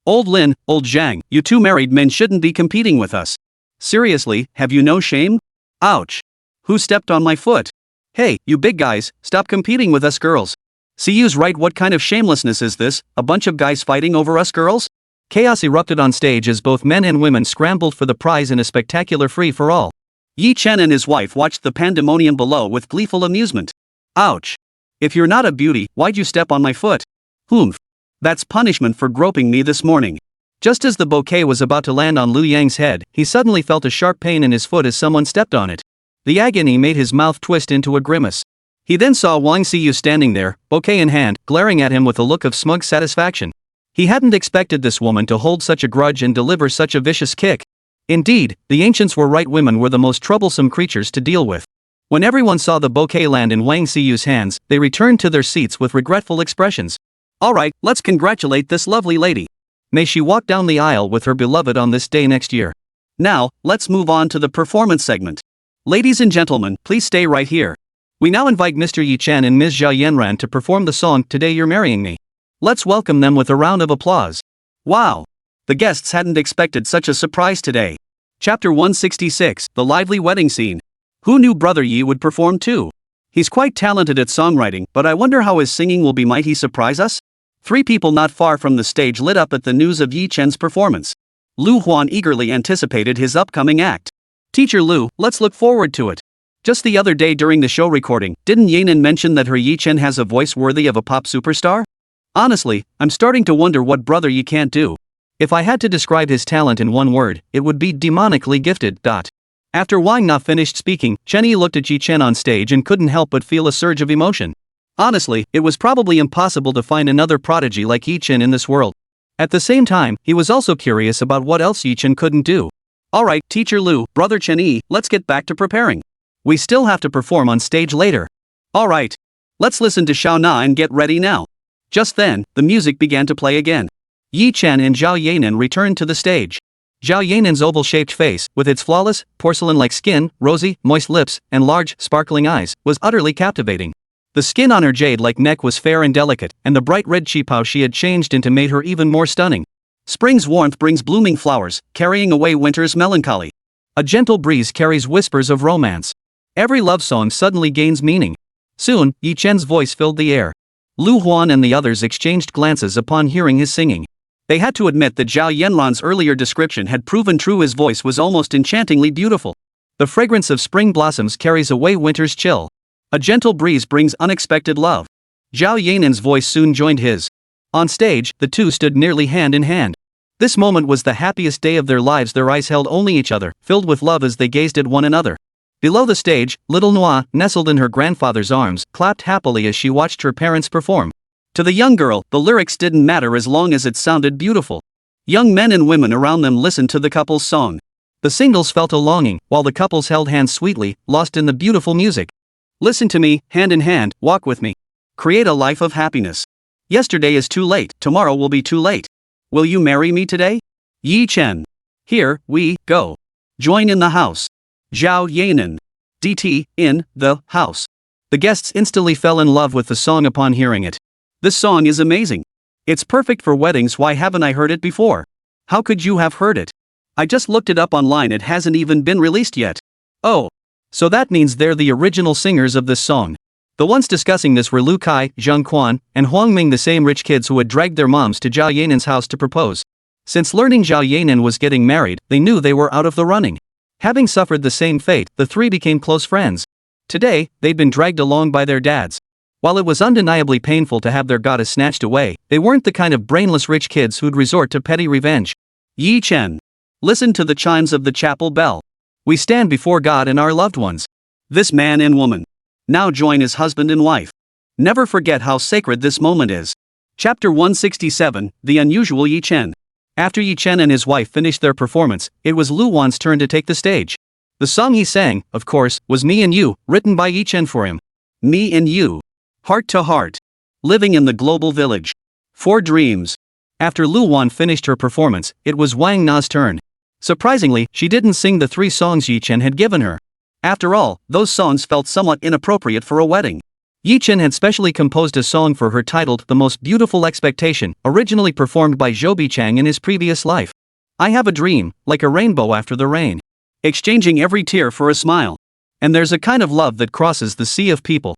Old Lin, old Zhang, you two married men shouldn't be competing with us. Seriously, have you no shame? Ouch. Who stepped on my foot? Hey, you big guys, stop competing with us girls. See you's right, what kind of shamelessness is this, a bunch of guys fighting over us girls? Chaos erupted on stage as both men and women scrambled for the prize in a spectacular free-for-all. Yi Chen and his wife watched the pandemonium below with gleeful amusement. Ouch. If you're not a beauty, why'd you step on my foot? Humph. That's punishment for groping me this morning. Just as the bouquet was about to land on Lu Yang's head, he suddenly felt a sharp pain in his foot as someone stepped on it. The agony made his mouth twist into a grimace. He then saw Wang Xiyu standing there, bouquet in hand, glaring at him with a look of smug satisfaction. He hadn't expected this woman to hold such a grudge and deliver such a vicious kick. Indeed, the ancients were right, women were the most troublesome creatures to deal with. When everyone saw the bouquet land in Wang Xiyu's hands, they returned to their seats with regretful expressions. Alright, let's congratulate this lovely lady. May she walk down the aisle with her beloved on this day next year. Now, let's move on to the performance segment. Ladies and gentlemen, please stay right here. We now invite Mr. Yi Chen and Ms. Zhao Yanran to perform the song Today You're Marrying Me. Let's welcome them with a round of applause. Wow! The guests hadn't expected such a surprise today. Chapter 166, The Lively Wedding Scene. Who knew Brother Yi would perform too? He's quite talented at songwriting, but I wonder how his singing will be. Might he surprise us? 3 people not far from the stage lit up at the news of Yi Chen's performance. Lu Huan eagerly anticipated his upcoming act. Teacher Lu, let's look forward to it. Just the other day during the show recording, didn't Yanran mention that her Yi Chen has a voice worthy of a pop superstar? Honestly, I'm starting to wonder what Brother Yi can't do. If I had to describe his talent in one word, it would be demonically gifted. After Wang Na finished speaking, Chen Yi looked at Yi Chen on stage and couldn't help but feel a surge of emotion. Honestly, it was probably impossible to find another prodigy like Yi Chen in this world. At the same time, he was also curious about what else Yi Chen couldn't do. Alright, Teacher Lu, Brother Chen Yi, let's get back to preparing. We still have to perform on stage later. Alright. Let's listen to Shao Na and get ready now. Just then, the music began to play again. Yi Chen and Zhao Yanran returned to the stage. Zhao Yanran's oval-shaped face, with its flawless, porcelain-like skin, rosy, moist lips, and large, sparkling eyes, was utterly captivating. The skin on her jade-like neck was fair and delicate, and the bright red qipao she had changed into made her even more stunning. Spring's warmth brings blooming flowers, carrying away winter's melancholy. A gentle breeze carries whispers of romance. Every love song suddenly gains meaning. Soon, Yi Chen's voice filled the air. Lu Huan and the others exchanged glances upon hearing his singing. They had to admit that Zhao Yanran's earlier description had proven true. His voice was almost enchantingly beautiful. The fragrance of spring blossoms carries away winter's chill. A gentle breeze brings unexpected love. Zhao Yanran's voice soon joined his. On stage, the two stood nearly hand in hand. This moment was the happiest day of their lives. Their eyes held only each other, filled with love as they gazed at one another. Below the stage, little Nuoyi, nestled in her grandfather's arms, clapped happily as she watched her parents perform. To the young girl, the lyrics didn't matter as long as it sounded beautiful. Young men and women around them listened to the couple's song. The singles felt a longing, while the couples held hands sweetly, lost in the beautiful music. Listen to me, hand in hand, walk with me. Create a life of happiness. Yesterday is too late, tomorrow will be too late. Will you marry me today? Yi Chen. Here we go. Join in the house. Zhao Yanran. DT, in the house. The guests instantly fell in love with the song upon hearing it. This song is amazing. It's perfect for weddings. Why haven't I heard it before? How could you have heard it? I just looked it up online. It hasn't even been released yet. Oh. So that means they're the original singers of this song. The ones discussing this were Lu Kai, Zheng Quan, and Huang Ming, the same rich kids who had dragged their moms to Zhao Yanan's house to propose. Since learning Zhao Yanan was getting married, they knew they were out of the running. Having suffered the same fate, the three became close friends. Today, they'd been dragged along by their dads. While it was undeniably painful to have their goddess snatched away, they weren't the kind of brainless rich kids who'd resort to petty revenge. Yi Chen. Listen to the chimes of the chapel bell. We stand before God and our loved ones. This man and woman now join as husband and wife. Never forget how sacred this moment is. Chapter 167, The Unusual Yi Chen. After Yi Chen and his wife finished their performance, it was Lu Wan's turn to take the stage. The song he sang, of course, was Me and You, written by Yi Chen for him. Me and You. Heart to heart. Living in the global village. For dreams. After Lu Wan finished her performance, it was Wang Na's turn. Surprisingly, she didn't sing the 3 songs Yi Chen had given her. After all, those songs felt somewhat inappropriate for a wedding. Yi Chen had specially composed a song for her titled The Most Beautiful Expectation, originally performed by Zhou Bichang in his previous life. I have a dream, like a rainbow after the rain. Exchanging every tear for a smile. And there's a kind of love that crosses the sea of people.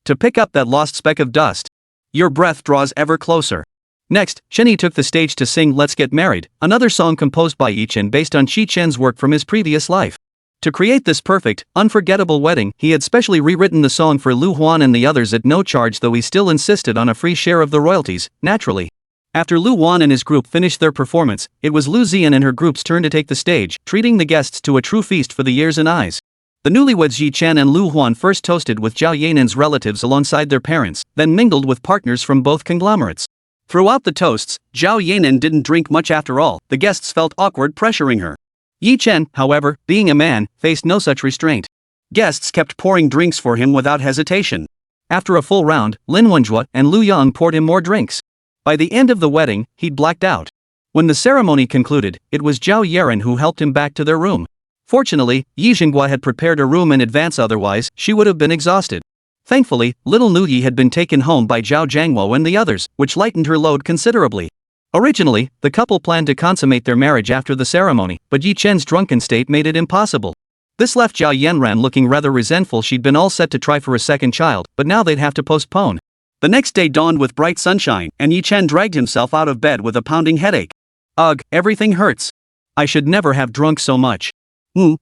To pick up that lost speck of dust. Your breath draws ever closer. Next, Chen took the stage to sing Let's Get Married, another song composed by Yi Chen based on Shi Chen's work from his previous life. To create this perfect, unforgettable wedding, he had specially rewritten the song for Lu Huan and the others at no charge, though he still insisted on a free share of the royalties, naturally. After Lu Huan and his group finished their performance, it was Lu Zian and her group's turn to take the stage, treating the guests to a true feast for the ears and eyes. The newlyweds Yi Chen and Lu Huan first toasted with Zhao Yanan's relatives alongside their parents, then mingled with partners from both conglomerates. Throughout the toasts, Zhao Yanan didn't drink much after all. The guests felt awkward pressuring her. Yi Chen, however, being a man, faced no such restraint. Guests kept pouring drinks for him without hesitation. After a full round, Lin Wenjue and Lu Yang poured him more drinks. By the end of the wedding, he'd blacked out. When the ceremony concluded, it was Zhao Yanran who helped him back to their room. Fortunately, Yi Jinghua had prepared a room in advance, otherwise, she would have been exhausted. Thankfully, little Nuoyi had been taken home by Zhao Jiangwo and the others, which lightened her load considerably. Originally, the couple planned to consummate their marriage after the ceremony, but Yi Chen's drunken state made it impossible. This left Zhao Yanran looking rather resentful. She'd been all set to try for a second child, but now they'd have to postpone. The next day dawned with bright sunshine, and Yi Chen dragged himself out of bed with a pounding headache. Ugh, everything hurts. I should never have drunk so much.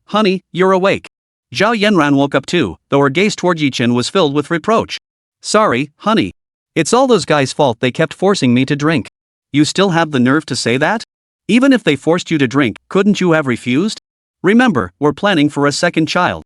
Honey, you're awake. Zhao Yanran woke up too, though her gaze toward Yi Chen was filled with reproach. Sorry, honey. It's all those guys' fault. They kept forcing me to drink. You still have the nerve to say that? Even if they forced you to drink, couldn't you have refused? Remember, we're planning for a second child.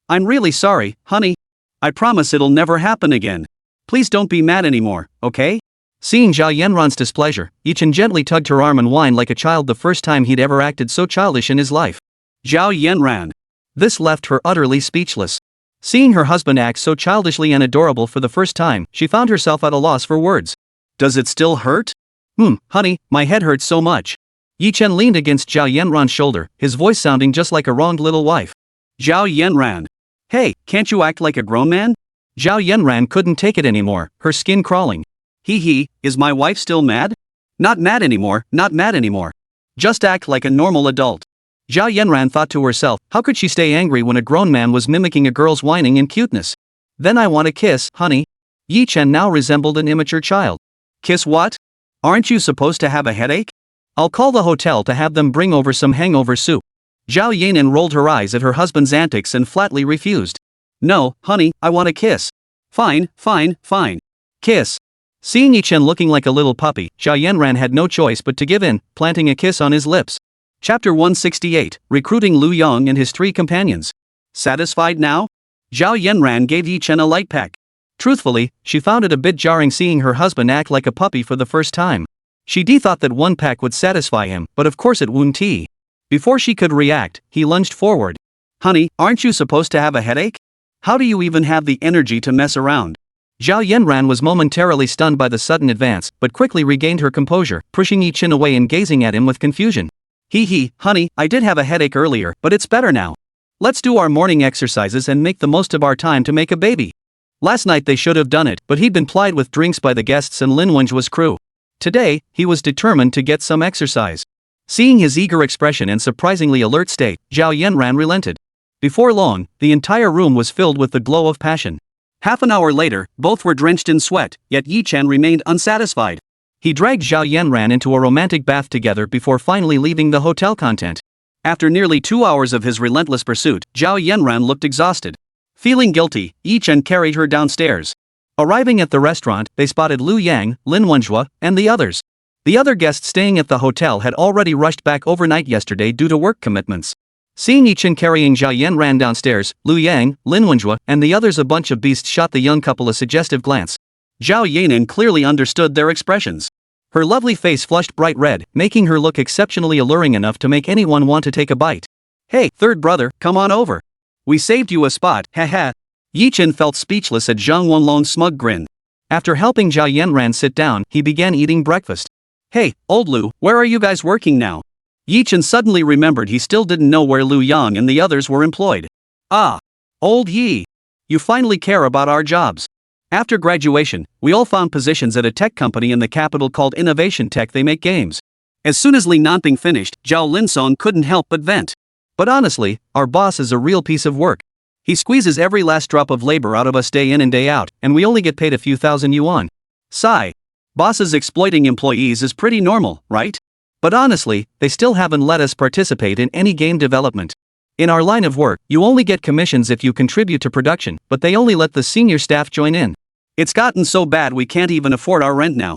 I'm really sorry, honey. I promise it'll never happen again. Please don't be mad anymore, okay? Seeing Zhao Yanran's displeasure, Yi Chen gently tugged her arm and whined like a child, the first time he'd ever acted so childish in his life. Zhao Yanran. This left her utterly speechless. Seeing her husband act so childishly and adorable for the first time, she found herself at a loss for words. Does it still hurt? Honey, my head hurts so much. Yi Chen leaned against Zhao Yanran's shoulder, his voice sounding just like a wronged little wife. Zhao Yanran. Hey, can't you act like a grown man? Zhao Yanran couldn't take it anymore, her skin crawling. Is my wife still mad? Not mad anymore, not mad anymore. Just act like a normal adult. Zhao Yanran thought to herself, how could she stay angry when a grown man was mimicking a girl's whining and cuteness? Then I want a kiss, honey. Yi Chen now resembled an immature child. Kiss what? Aren't you supposed to have a headache? I'll call the hotel to have them bring over some hangover soup. Zhao Yanan rolled her eyes at her husband's antics and flatly refused. No, honey, I want a kiss. Fine. Kiss. Seeing Yi Chen looking like a little puppy, Zhao Yanran had no choice but to give in, planting a kiss on his lips. Chapter 168, Recruiting Lu Yang and his 3 companions. Satisfied now? Zhao Yanran gave Yi Chen a light peck. Truthfully, she found it a bit jarring seeing her husband act like a puppy for the first time. She thought that one peck would satisfy him, but of course it wouldn't. Before she could react, he lunged forward. Honey, aren't you supposed to have a headache? How do you even have the energy to mess around? Zhao Yanran was momentarily stunned by the sudden advance, but quickly regained her composure, pushing Yi Chen away and gazing at him with confusion. Honey, I did have a headache earlier, but it's better now. Let's do our morning exercises and make the most of our time to make a baby. Last night they should have done it, but he'd been plied with drinks by the guests and Lin Wenjua's crew. Today, he was determined to get some exercise. Seeing his eager expression and surprisingly alert state, Zhao Yanran relented. Before long, the entire room was filled with the glow of passion. Half an hour later, both were drenched in sweat, yet Yi Chen remained unsatisfied. He dragged Zhao Yanran into a romantic bath together before finally leaving the hotel content. After nearly 2 hours of his relentless pursuit, Zhao Yanran looked exhausted. Feeling guilty, Yi Chen carried her downstairs. Arriving at the restaurant, they spotted Lu Yang, Lin Wenjua, and the others. The other guests staying at the hotel had already rushed back overnight yesterday due to work commitments. Seeing Yi Chen carrying Zhao Yanran downstairs, Lu Yang, Lin Wenjua, and the others, a bunch of beasts, shot the young couple a suggestive glance. Zhao Yanran clearly understood their expressions. Her lovely face flushed bright red, making her look exceptionally alluring enough to make anyone want to take a bite. Hey, third brother, come on over. We saved you a spot, haha. Yi Chen felt speechless at Zhang Wenlong's smug grin. After helping Zhao Yanran sit down, he began eating breakfast. Hey, old Lu, where are you guys working now? Yi Chen suddenly remembered he still didn't know where Lu Yang and the others were employed. Ah. Old Yi. You finally care about our jobs. After graduation, we all found positions at a tech company in the capital called Innovation Tech. They make games. As soon as Li Nanping finished, Zhao Linsong couldn't help but vent. But honestly, our boss is a real piece of work. He squeezes every last drop of labor out of us day in and day out, and we only get paid a few thousand yuan. Sigh. Bosses exploiting employees is pretty normal, right? But honestly, they still haven't let us participate in any game development. In our line of work, you only get commissions if you contribute to production, but they only let the senior staff join in. It's gotten so bad we can't even afford our rent now.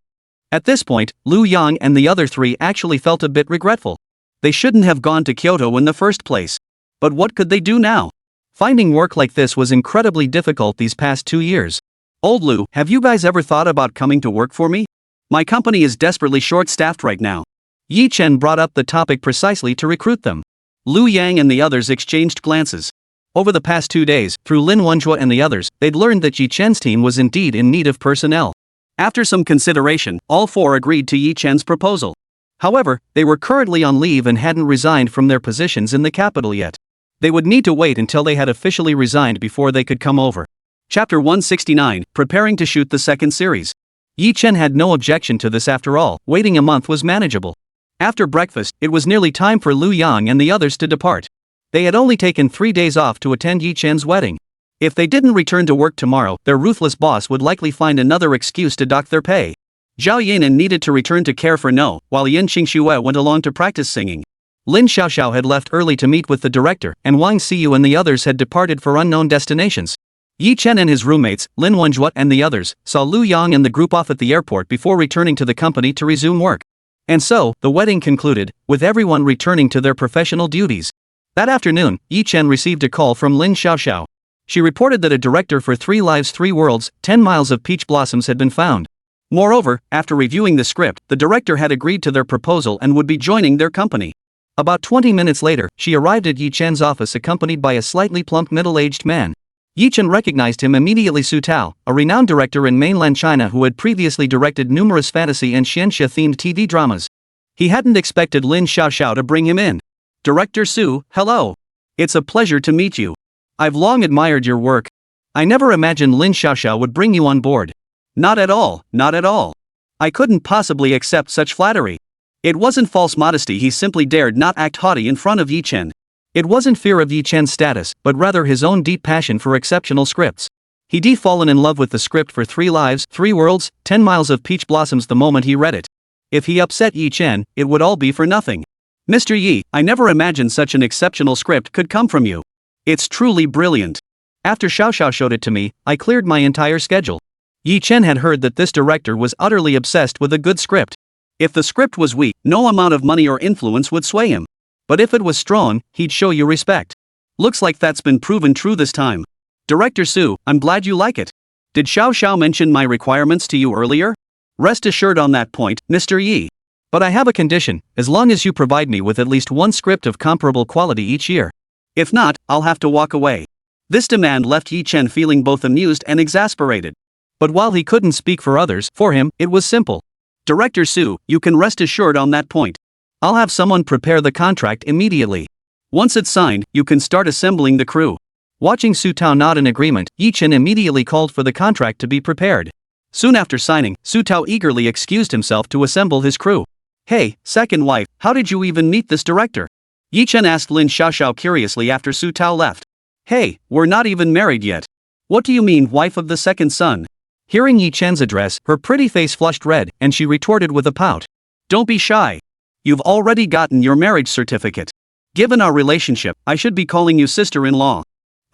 At this point, Lu Yang and the other three actually felt a bit regretful. They shouldn't have gone to Kyoto in the first place. But what could they do now? Finding work like this was incredibly difficult these past 2 years. Old Lu, have you guys ever thought about coming to work for me? My company is desperately short-staffed right now. Yi Chen brought up the topic precisely to recruit them. Lu Yang and the others exchanged glances. Over the past 2 days, through Lin Wenjua and the others, they'd learned that Yi Chen's team was indeed in need of personnel. After some consideration, all four agreed to Yi Chen's proposal. However, they were currently on leave and hadn't resigned from their positions in the capital yet. They would need to wait until they had officially resigned before they could come over. Chapter 169, Preparing to shoot the second series. Yi Chen had no objection to this after all, waiting a month was manageable. After breakfast, it was nearly time for Lu Yang and the others to depart. They had only taken 3 days off to attend Yi Chen's wedding. If they didn't return to work tomorrow, their ruthless boss would likely find another excuse to dock their pay. Zhao Yanran needed to return to care for No, while Yan Qingxue went along to practice singing. Lin Xiaoxiao had left early to meet with the director, and Wang Xiyu and the others had departed for unknown destinations. Yi Chen and his roommates, Lin Wenjua and the others, saw Lu Yang and the group off at the airport before returning to the company to resume work. And so, the wedding concluded, with everyone returning to their professional duties. That afternoon, Yi Chen received a call from Lin Xiaoxiao. She reported that a director for 3 Lives 3 Worlds, 10 Miles of Peach Blossoms had been found. Moreover, after reviewing the script, the director had agreed to their proposal and would be joining their company. About 20 minutes later, she arrived at Yi Chen's office accompanied by a slightly plump middle-aged man. Yi Chen recognized him immediately. Su Tao, a renowned director in mainland China who had previously directed numerous fantasy and xianxia-themed TV dramas. He hadn't expected Lin Xiaoxiao to bring him in. Director Su, hello. It's a pleasure to meet you. I've long admired your work. I never imagined Lin Xiaoxiao would bring you on board. Not at all, not at all. I couldn't possibly accept such flattery. It wasn't false modesty, he simply dared not act haughty in front of Yi Chen. It wasn't fear of Yi Chen's status, but rather his own deep passion for exceptional scripts. He'd fallen in love with the script for 3 Lives, 3 Worlds, 10 Miles of Peach Blossoms the moment he read it. If he upset Yi Chen, it would all be for nothing. Mr. Yi, I never imagined such an exceptional script could come from you. It's truly brilliant. After Xiaoxiao showed it to me, I cleared my entire schedule. Yi Chen had heard that this director was utterly obsessed with a good script. If the script was weak, no amount of money or influence would sway him. But if it was strong, he'd show you respect. Looks like that's been proven true this time. Director Su, I'm glad you like it. Did Xiaoxiao mention my requirements to you earlier? Rest assured on that point, Mr. Yi. But I have a condition, as long as you provide me with at least one script of comparable quality each year. If not, I'll have to walk away. This demand left Chen feeling both amused and exasperated. But while he couldn't speak for others, for him, it was simple. Director Su, you can rest assured on that point. I'll have someone prepare the contract immediately. Once it's signed, you can start assembling the crew. Watching Su Tao nod in agreement, Chen immediately called for the contract to be prepared. Soon after signing, Su Tao eagerly excused himself to assemble his crew. Hey, second wife, how did you even meet this director? Chen asked Lin Xiaoxiao curiously after Su Tao left. Hey, we're not even married yet. What do you mean, wife of the second son? Hearing Chen's address, her pretty face flushed red, and she retorted with a pout. Don't be shy. You've already gotten your marriage certificate. Given our relationship, I should be calling you sister-in-law.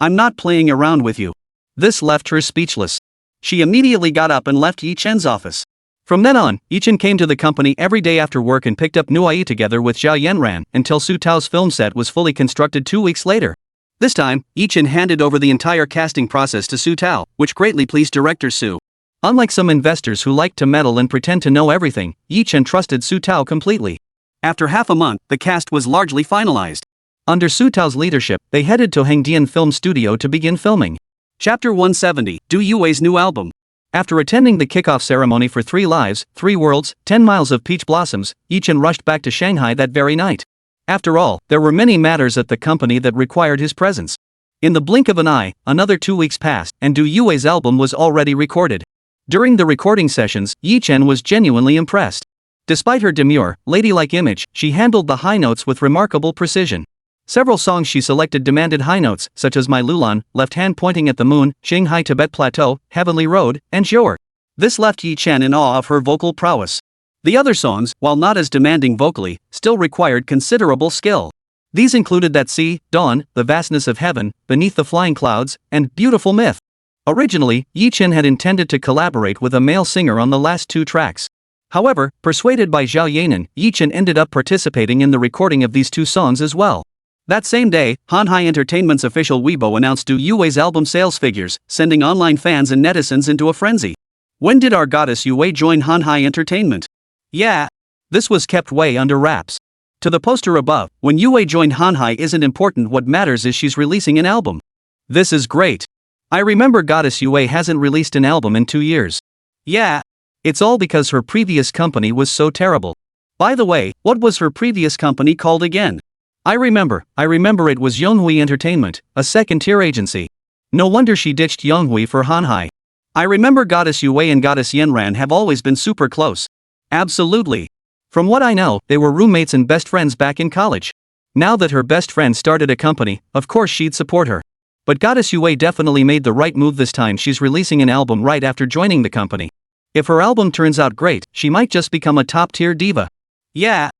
I'm not playing around with you. This left her speechless. She immediately got up and left Chen's office. From then on, Chen came to the company every day after work and picked up Nuoyi together with Zhao Yanran until Su Tao's film set was fully constructed 2 weeks later. This time, Chen handed over the entire casting process to Su Tao, which greatly pleased director Su. Unlike some investors who like to meddle and pretend to know everything, Chen trusted Su Tao completely. After half a month, the cast was largely finalized. Under Su Tao's leadership, they headed to Hengdian Film Studio to begin filming. Chapter 170, Du Yui's new album. After attending the kickoff ceremony for 3 Lives, 3 Worlds, 10 Miles of Peach Blossoms, Chen rushed back to Shanghai that very night. After all, there were many matters at the company that required his presence. In the blink of an eye, another 2 weeks passed, and Du Yui's album was already recorded. During the recording sessions, Chen was genuinely impressed. Despite her demure, ladylike image, she handled the high notes with remarkable precision. Several songs she selected demanded high notes, such as My Lulan, Left Hand Pointing at the Moon, Shanghai Tibet Plateau, Heavenly Road, and Jour. This left Chen in awe of her vocal prowess. The other songs, while not as demanding vocally, still required considerable skill. These included That Sea, Dawn, The Vastness of Heaven, Beneath the Flying Clouds, and Beautiful Myth. Originally, Chen had intended to collaborate with a male singer on the last 2 tracks. However, persuaded by Zhao Yanran, Chen ended up participating in the recording of these 2 songs as well. That same day, Shanghai Entertainment's official Weibo announced Du Yui's album sales figures, sending online fans and netizens into a frenzy. When did our goddess Yue join Shanghai Entertainment? Yeah. This was kept way under wraps. To the poster above, when Yue joined Shanghai isn't important, what matters is she's releasing an album. This is great. I remember goddess Yue hasn't released an album in 2 years. Yeah. It's all because her previous company was so terrible. By the way, what was her previous company called again? I remember it was Yonghui Entertainment, a second-tier agency. No wonder she ditched Yonghui for Shanghai. I remember goddess Yue and goddess Yanran have always been super close. Absolutely. From what I know, they were roommates and best friends back in college. Now that her best friend started a company, of course she'd support her. But goddess Yue definitely made the right move this time. She's releasing an album right after joining the company. If her album turns out great, she might just become a top-tier diva. Yeah.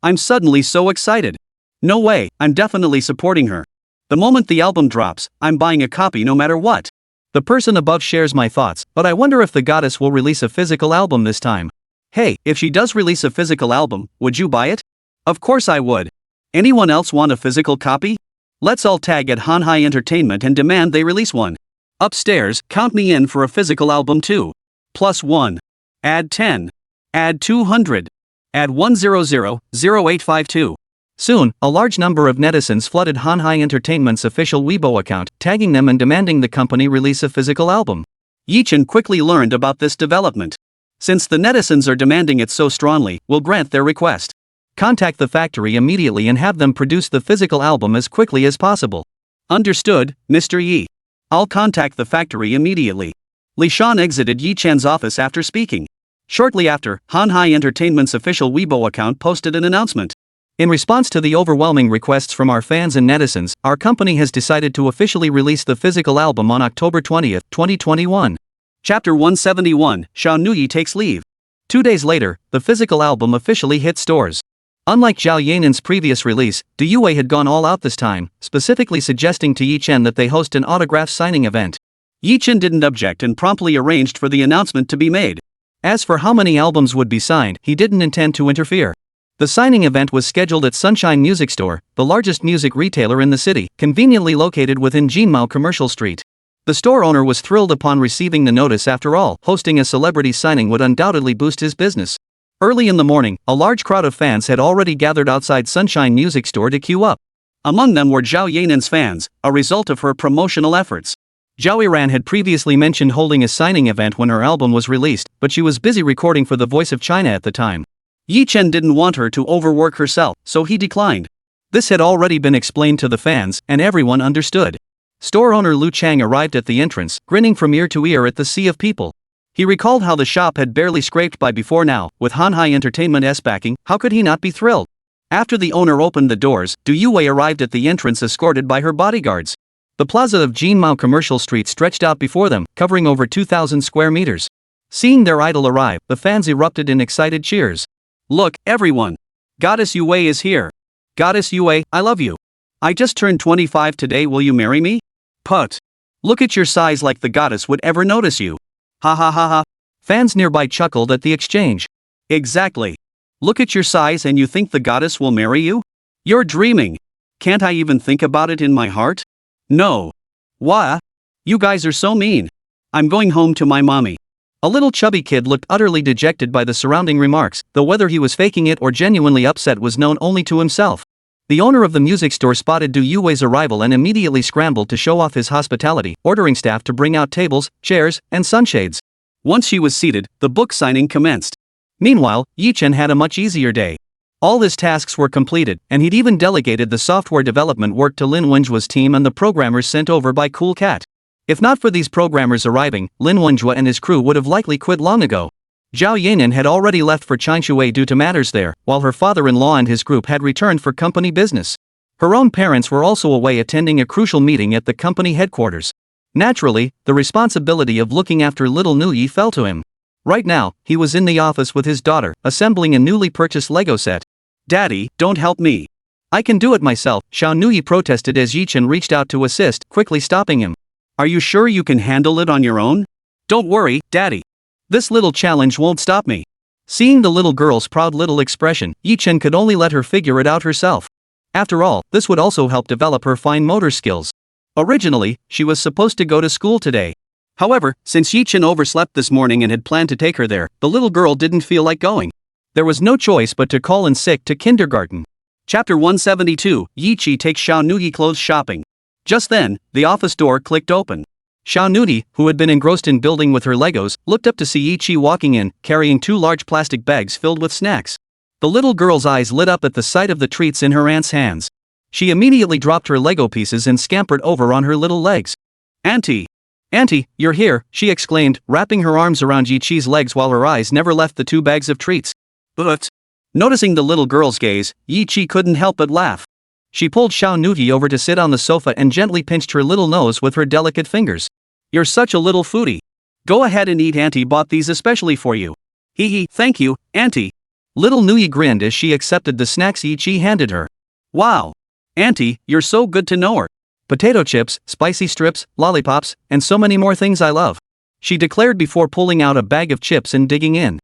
I'm suddenly so excited. No way, I'm definitely supporting her. The moment the album drops, I'm buying a copy no matter what. The person above shares my thoughts, but I wonder if the goddess will release a physical album this time. Hey, if she does release a physical album, would you buy it? Of course I would. Anyone else want a physical copy? Let's all tag at Shanghai Entertainment and demand they release one. Upstairs, count me in for a physical album too. +1. Add 10. Add 200. Add 1000852. Soon, a large number of netizens flooded Shanghai Entertainment's official Weibo account, tagging them and demanding the company release a physical album. Chen quickly learned about this development. Since the netizens are demanding it so strongly, we'll grant their request. Contact the factory immediately and have them produce the physical album as quickly as possible. Understood, Mr. Yi. I'll contact the factory immediately. Li Shan exited Chen's office after speaking. Shortly after, Shanghai Entertainment's official Weibo account posted an announcement. In response to the overwhelming requests from our fans and netizens, our company has decided to officially release the physical album on October 20, 2021. Chapter 171, Xiao Nuoyi Takes Leave. 2 days later, the physical album officially hit stores. Unlike Zhao Yanran's previous release, Du Yue had gone all out this time, specifically suggesting to Chen that they host an autograph signing event. Chen didn't object and promptly arranged for the announcement to be made. As for how many albums would be signed, he didn't intend to interfere. The signing event was scheduled at Sunshine Music Store, the largest music retailer in the city, conveniently located within Jinmao Commercial Street. The store owner was thrilled upon receiving the notice. After all, hosting a celebrity signing would undoubtedly boost his business. Early in the morning, a large crowd of fans had already gathered outside Sunshine Music Store to queue up. Among them were Zhao Yanran's fans, a result of her promotional efforts. Zhao Yanran had previously mentioned holding a signing event when her album was released, but she was busy recording for The Voice of China at the time. Chen didn't want her to overwork herself, so he declined. This had already been explained to the fans, and everyone understood. Store owner Lu Chang arrived at the entrance, grinning from ear to ear at the sea of people. He recalled how the shop had barely scraped by before now, with Shanghai Entertainment's backing. How could he not be thrilled? After the owner opened the doors, Nuoyi arrived at the entrance escorted by her bodyguards. The plaza of Jinmao Commercial Street stretched out before them, covering over 2,000 square meters. Seeing their idol arrive, the fans erupted in excited cheers. Look, everyone! Goddess Yue is here! Goddess Yue, I love you! I just turned 25 today, will you marry me? Put! Look at your size, like the goddess would ever notice you! Ha ha ha ha! Fans nearby chuckled at the exchange. Exactly! Look at your size and you think the goddess will marry you? You're dreaming! Can't I even think about it in my heart? No. Why? You guys are so mean. I'm going home to my mommy. A little chubby kid looked utterly dejected by the surrounding remarks, though whether he was faking it or genuinely upset was known only to himself. The owner of the music store spotted Du Yui's arrival and immediately scrambled to show off his hospitality, ordering staff to bring out tables, chairs, and sunshades. Once she was seated, the book signing commenced. Meanwhile, Chen had a much easier day. All his tasks were completed, and he'd even delegated the software development work to Lin Wenjua's team and the programmers sent over by Cool Cat. If not for these programmers arriving, Lin Wenjua and his crew would have likely quit long ago. Zhao Yanran had already left for Changshui due to matters there, while her father-in-law and his group had returned for company business. Her own parents were also away attending a crucial meeting at the company headquarters. Naturally, the responsibility of looking after little Nuoyi fell to him. Right now, he was in the office with his daughter, assembling a newly purchased Lego set. Daddy, don't help me. I can do it myself, Xiao Nuoyi protested as Chen reached out to assist, quickly stopping him. Are you sure you can handle it on your own? Don't worry, Daddy. This little challenge won't stop me. Seeing the little girl's proud little expression, Chen could only let her figure it out herself. After all, this would also help develop her fine motor skills. Originally, she was supposed to go to school today. However, since Chen overslept this morning and had planned to take her there, the little girl didn't feel like going. There was no choice but to call in sick to kindergarten. Chapter 172, Chen takes Xiao Nuoyi clothes shopping. Just then, the office door clicked open. Xiao Nuoyi, who had been engrossed in building with her Legos, looked up to see Chen walking in, carrying 2 large plastic bags filled with snacks. The little girl's eyes lit up at the sight of the treats in her aunt's hands. She immediately dropped her Lego pieces and scampered over on her little legs. Auntie! Auntie, you're here, she exclaimed, wrapping her arms around Yiqi's legs while her eyes never left the 2 bags of treats. But, noticing the little girl's gaze, Yiqi couldn't help but laugh. She pulled Xiao Nuoyi over to sit on the sofa and gently pinched her little nose with her delicate fingers. You're such a little foodie. Go ahead and eat, Auntie bought these especially for you. Hee, thank you, Auntie. Little Nuoyi grinned as she accepted the snacks Yiqi handed her. Wow. Auntie, you're so good to know her. Potato chips, spicy strips, lollipops, and so many more things I love, she declared before pulling out a bag of chips and digging in.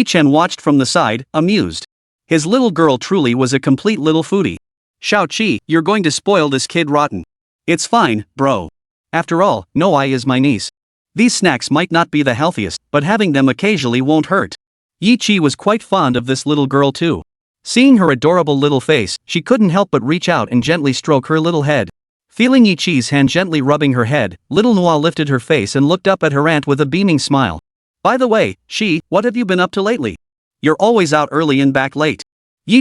Chen watched from the side, amused. His little girl truly was a complete little foodie. Xiao Qi, you're going to spoil this kid rotten. It's fine, bro. After all, Nuoyi is my niece. These snacks might not be the healthiest, but having them occasionally won't hurt. Yiqi was quite fond of this little girl too. Seeing her adorable little face, she couldn't help but reach out and gently stroke her little head. Feeling Yiqi's hand gently rubbing her head, little Nuoyi lifted her face and looked up at her aunt with a beaming smile. By the way, what have you been up to lately? You're always out early and back late.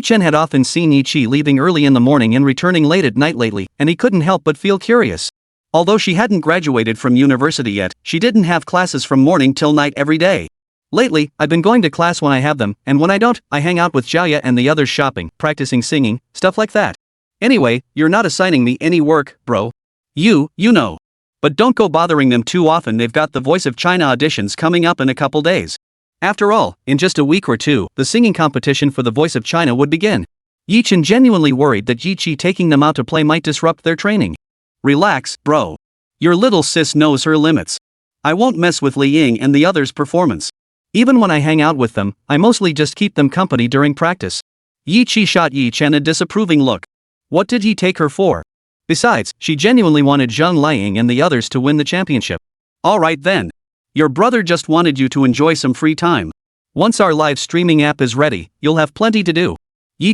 Chen had often seen Yiqi leaving early in the morning and returning late at night lately, and he couldn't help but feel curious. Although she hadn't graduated from university yet, she didn't have classes from morning till night every day. Lately, I've been going to class when I have them, and when I don't, I hang out with Zhao and the others shopping, practicing singing, stuff like that. Anyway, you're not assigning me any work, bro. You know. But don't go bothering them too often, they've got the Voice of China auditions coming up in a couple days. After all, in just a week or two, the singing competition for the Voice of China would begin. Chen genuinely worried that Yiqi taking them out to play might disrupt their training. Relax, bro. Your little sis knows her limits. I won't mess with Li Ying and the others' performance. Even when I hang out with them, I mostly just keep them company during practice. Yiqi shot Chen a disapproving look. What did he take her for? Besides, she genuinely wanted Zheng Liying and the others to win the championship. Alright then. Your brother just wanted you to enjoy some free time. Once our live streaming app is ready, you'll have plenty to do.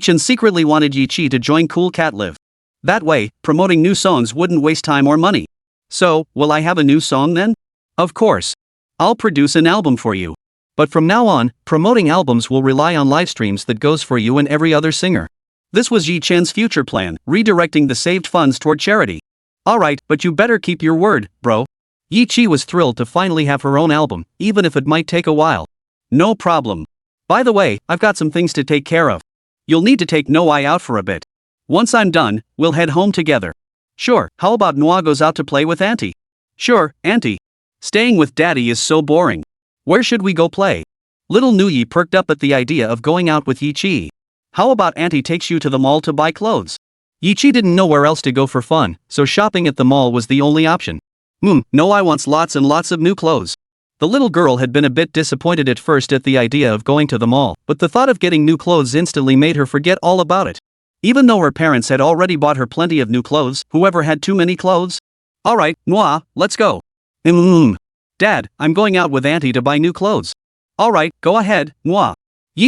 Chen secretly wanted Yiqi to join Cool Cat Live. That way, promoting new songs wouldn't waste time or money. So, will I have a new song then? Of course. I'll produce an album for you. But from now on, promoting albums will rely on live streams that goes for you and every other singer. This was Chen's future plan, redirecting the saved funds toward charity. Alright, but you better keep your word, bro. Yiqi was thrilled to finally have her own album, even if it might take a while. No problem. By the way, I've got some things to take care of. You'll need to take Nuoyi out for a bit. Once I'm done, we'll head home together. Sure, how about Nuoyi goes out to play with Auntie? Sure, Auntie. Staying with Daddy is so boring. Where should we go play? Little Nuoyi perked up at the idea of going out with Yiqi. How about Auntie takes you to the mall to buy clothes? Yiqi didn't know where else to go for fun, so shopping at the mall was the only option. Nuoyi wants lots and lots of new clothes. The little girl had been a bit disappointed at first at the idea of going to the mall, but the thought of getting new clothes instantly made her forget all about it. Even though her parents had already bought her plenty of new clothes, whoever had too many clothes? Alright, Nuoyi, let's go. Dad, I'm going out with Auntie to buy new clothes. Alright, go ahead, Nuoyi.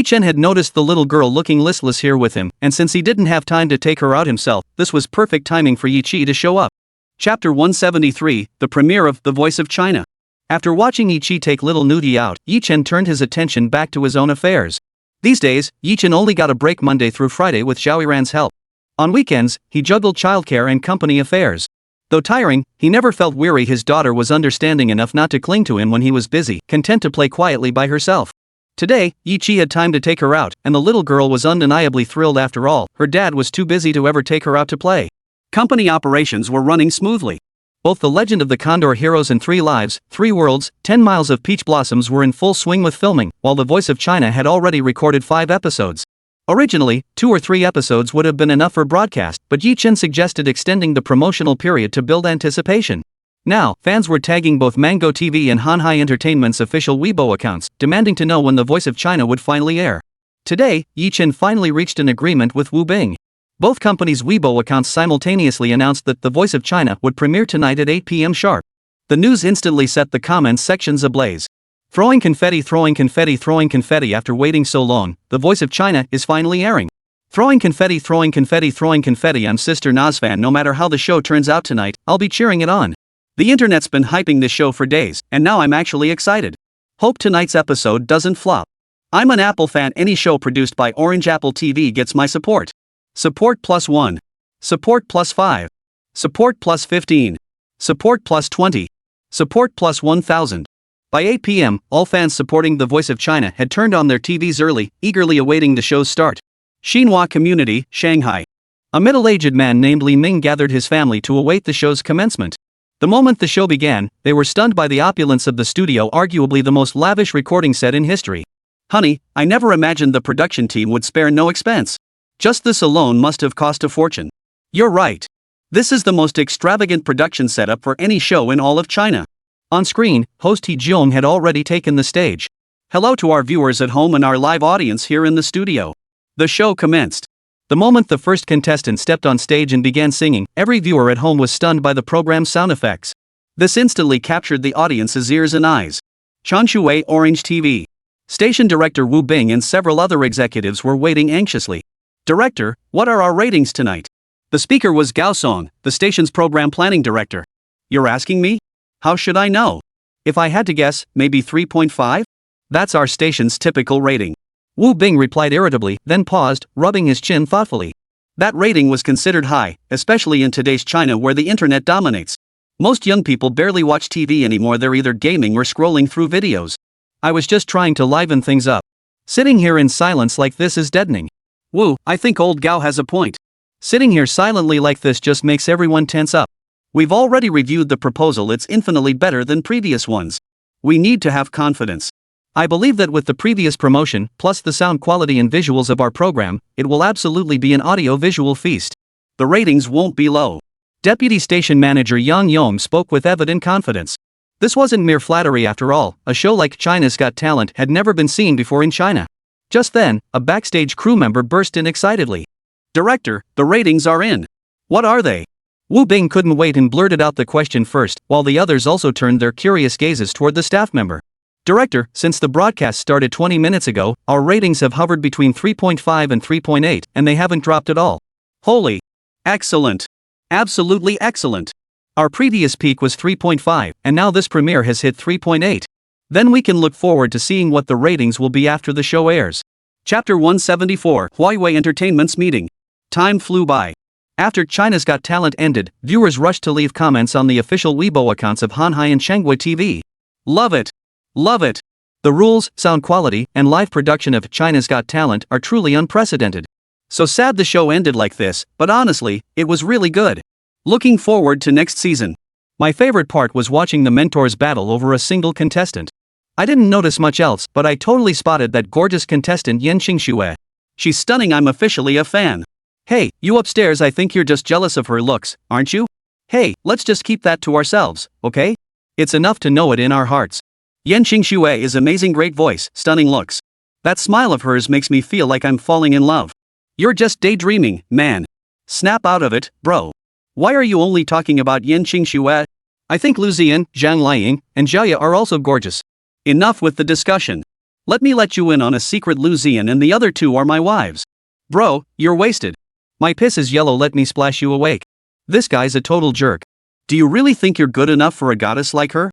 Chen had noticed the little girl looking listless here with him, and since he didn't have time to take her out himself, this was perfect timing for Yiqi to show up. Chapter 173, the premiere of The Voice of China. After watching Yiqi take little Nuoyi out, Chen turned his attention back to his own affairs. These days, Chen only got a break Monday through Friday with Zhao Yanran's help. On weekends, he juggled childcare and company affairs. Though tiring, he never felt weary. His daughter was understanding enough not to cling to him when he was busy, content to play quietly by herself. Today, Yiqi had time to take her out, and the little girl was undeniably thrilled after all. Her dad was too busy to ever take her out to play. Company operations were running smoothly. Both The Legend of the Condor Heroes and 3 Lives, 3 Worlds, 10 Miles of Peach Blossoms were in full swing with filming, while The Voice of China had already recorded 5 episodes. Originally, 2 or 3 episodes would have been enough for broadcast, but Chen suggested extending the promotional period to build anticipation. Now, fans were tagging both Mango TV and Shanghai Entertainment's official Weibo accounts, demanding to know when The Voice of China would finally air. Today, Chen finally reached an agreement with Wu Bing. Both companies' Weibo accounts simultaneously announced that The Voice of China would premiere tonight at 8 p.m. sharp. The news instantly set the comments sections ablaze. Throwing confetti, throwing confetti, throwing confetti. After waiting so long, The Voice of China is finally airing. Throwing confetti, throwing confetti, throwing confetti. I'm Sister Nas fan. No matter how the show turns out tonight, I'll be cheering it on. The internet's been hyping this show for days, and now I'm actually excited. Hope tonight's episode doesn't flop. I'm an Apple fan. Any show produced by Orange Apple TV gets my support. Support +1. Support +5. Support +15. Support +20. Support +1000. By 8 p.m., all fans supporting The Voice of China had turned on their TVs early, eagerly awaiting the show's start. Xinhua Community, Shanghai. A middle-aged man named Li Ming gathered his family to await the show's commencement. The moment the show began, they were stunned by the opulence of the studio, arguably the most lavish recording set in history. Honey, I never imagined the production team would spare no expense. Just this alone must have cost a fortune. You're right. This is the most extravagant production setup for any show in all of China. On screen, host He Jiong had already taken the stage. Hello to our viewers at home and our live audience here in the studio. The show commenced. The moment the first contestant stepped on stage and began singing, every viewer at home was stunned by the program's sound effects. This instantly captured the audience's ears and eyes. Changshui Orange TV. Station director Wu Bing and several other executives were waiting anxiously. Director, what are our ratings tonight? The speaker was Gao Song, the station's program planning director. You're asking me? How should I know? If I had to guess, maybe 3.5? That's our station's typical rating. Wu Bing replied irritably, then paused, rubbing his chin thoughtfully. That rating was considered high, especially in today's China where the internet dominates. Most young people barely watch TV anymore, they're either gaming or scrolling through videos. I was just trying to liven things up. Sitting here in silence like this is deadening. Wu, I think old Gao has a point. Sitting here silently like this just makes everyone tense up. We've already reviewed the proposal, it's infinitely better than previous ones. We need to have confidence. I believe that with the previous promotion, plus the sound quality and visuals of our program, it will absolutely be an audio-visual feast. The ratings won't be low. Deputy Station Manager Yang Yong spoke with evident confidence. This wasn't mere flattery after all, a show like China's Got Talent had never been seen before in China. Just then, a backstage crew member burst in excitedly. Director, the ratings are in. What are they? Wu Bing couldn't wait and blurted out the question first, while the others also turned their curious gazes toward the staff member. Director, since the broadcast started 20 minutes ago, our ratings have hovered between 3.5 and 3.8, and they haven't dropped at all. Holy. Excellent. Absolutely excellent. Our previous peak was 3.5, and now this premiere has hit 3.8. Then we can look forward to seeing what the ratings will be after the show airs. Chapter 174, Huawei Entertainment's Meeting. Time flew by. After China's Got Talent ended, viewers rushed to leave comments on the official Weibo accounts of Shanghai and Shanghai TV. Love it. Love it. The rules, sound quality, and live production of China's Got Talent are truly unprecedented. So sad the show ended like this, but honestly, it was really good. Looking forward to next season. My favorite part was watching the mentors battle over a single contestant. I didn't notice much else, but I totally spotted that gorgeous contestant Yan Xingxue. She's stunning, I'm officially a fan. Hey, you upstairs, I think you're just jealous of her looks, aren't you? Hey, let's just keep that to ourselves, okay? It's enough to know it in our hearts. Yan Xingxue is amazing, great voice, stunning looks. That smile of hers makes me feel like I'm falling in love. You're just daydreaming, man. Snap out of it, bro. Why are you only talking about Yan Xingxue? I think Lu Ziyan, Zhang Liang, and Zhao are also gorgeous. Enough with the discussion. Let me let you in on a secret. Lu Ziyan and the other two are my wives. Bro, you're wasted. My piss is yellow, let me splash you awake. This guy's a total jerk. Do you really think you're good enough for a goddess like her?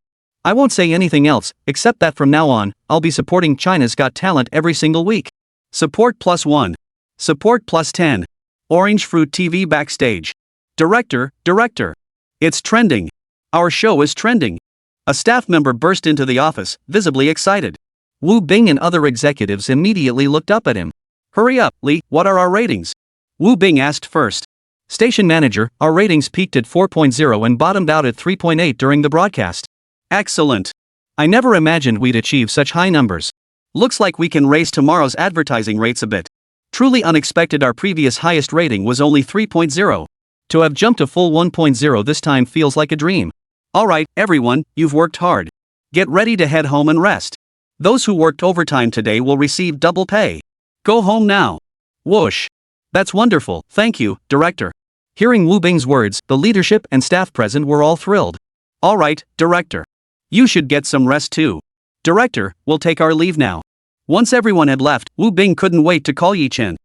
I won't say anything else, except that from now on, I'll be supporting China's Got Talent every single week. Support +1. Support +10. Orange Fruit TV backstage. Director. It's trending. Our show is trending. A staff member burst into the office, visibly excited. Wu Bing and other executives immediately looked up at him. Hurry up, Li, what are our ratings? Wu Bing asked first. Station manager, our ratings peaked at 4.0 and bottomed out at 3.8 during the broadcast. Excellent. I never imagined we'd achieve such high numbers. Looks like we can raise tomorrow's advertising rates a bit. Truly unexpected, our previous highest rating was only 3.0. To have jumped a full 1.0 this time feels like a dream. Alright, everyone, you've worked hard. Get ready to head home and rest. Those who worked overtime today will receive double pay. Go home now. Whoosh. That's wonderful, thank you, director. Hearing Wu Bing's words, the leadership and staff present were all thrilled. Alright, director. You should get some rest too. Director, we'll take our leave now. Once everyone had left, Wu Bing couldn't wait to call Chen.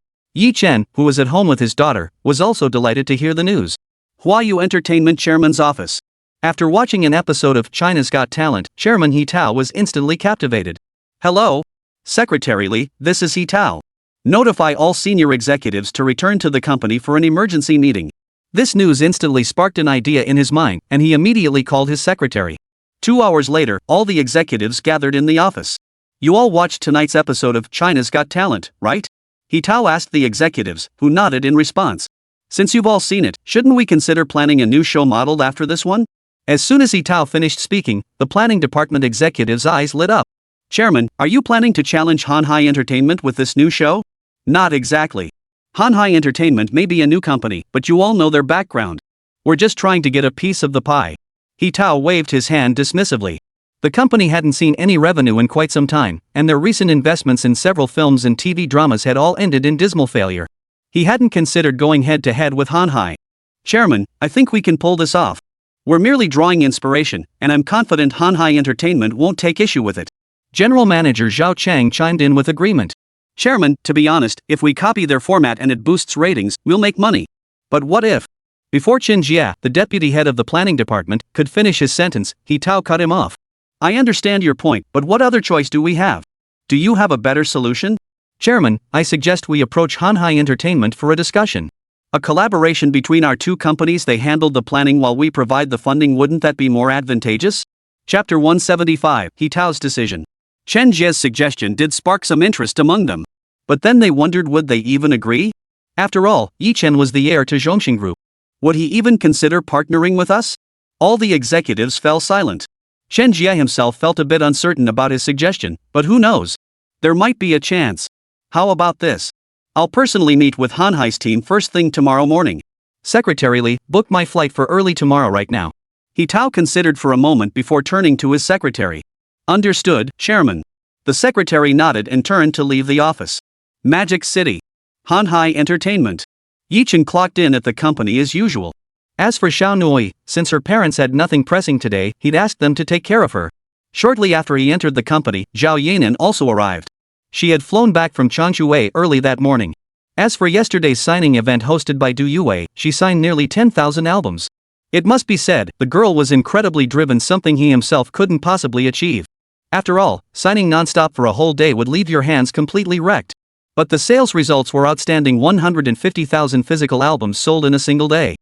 Chen, who was at home with his daughter, was also delighted to hear the news. Huayu Entertainment Chairman's office. After watching an episode of China's Got Talent, Chairman He Tao was instantly captivated. Hello? Secretary Li, this is He Tao. Notify all senior executives to return to the company for an emergency meeting. This news instantly sparked an idea in his mind, and he immediately called his secretary. 2 hours later, all the executives gathered in the office. You all watched tonight's episode of China's Got Talent, right? He Tao asked the executives, who nodded in response. Since you've all seen it, shouldn't we consider planning a new show modeled after this one? As soon as He Tao finished speaking, the planning department executive's eyes lit up. Chairman, are you planning to challenge Shanghai Entertainment with this new show? Not exactly. Shanghai Entertainment may be a new company, but you all know their background. We're just trying to get a piece of the pie. He Tao waved his hand dismissively. The company hadn't seen any revenue in quite some time, and their recent investments in several films and TV dramas had all ended in dismal failure. He hadn't considered going head-to-head with Shanghai. Chairman, I think we can pull this off. We're merely drawing inspiration, and I'm confident Shanghai Entertainment won't take issue with it. General Manager Zhao Chang chimed in with agreement. Chairman, to be honest, if we copy their format and it boosts ratings, we'll make money. But what if? Before Chen Jia, the deputy head of the planning department, could finish his sentence, He Tao cut him off. I understand your point, but what other choice do we have? Do you have a better solution? Chairman, I suggest we approach Shanghai Entertainment for a discussion. A collaboration between our two companies, they handled the planning while we provide the funding, wouldn't that be more advantageous? Chapter 175, He Tao's decision. Chen Jia's suggestion did spark some interest among them. But then they wondered, would they even agree? After all, Chen was the heir to Zhongxing Group. Would he even consider partnering with us? All the executives fell silent. Chen Jia himself felt a bit uncertain about his suggestion, but who knows? There might be a chance. How about this? I'll personally meet with Shanghai's team first thing tomorrow morning. Secretary Li, book my flight for early tomorrow right now. He Tao considered for a moment before turning to his secretary. Understood, Chairman. The secretary nodded and turned to leave the office. Magic City. Shanghai Entertainment. Chen clocked in at the company as usual. As for Nuoyi, since her parents had nothing pressing today, he'd asked them to take care of her. Shortly after he entered the company, Zhao Yanran also arrived. She had flown back from Shanghai early that morning. As for yesterday's signing event hosted by Du Yue, she signed nearly 10,000 albums. It must be said, the girl was incredibly driven, something he himself couldn't possibly achieve. After all, signing non-stop for a whole day would leave your hands completely wrecked. But the sales results were outstanding, 150,000 physical albums sold in a single day.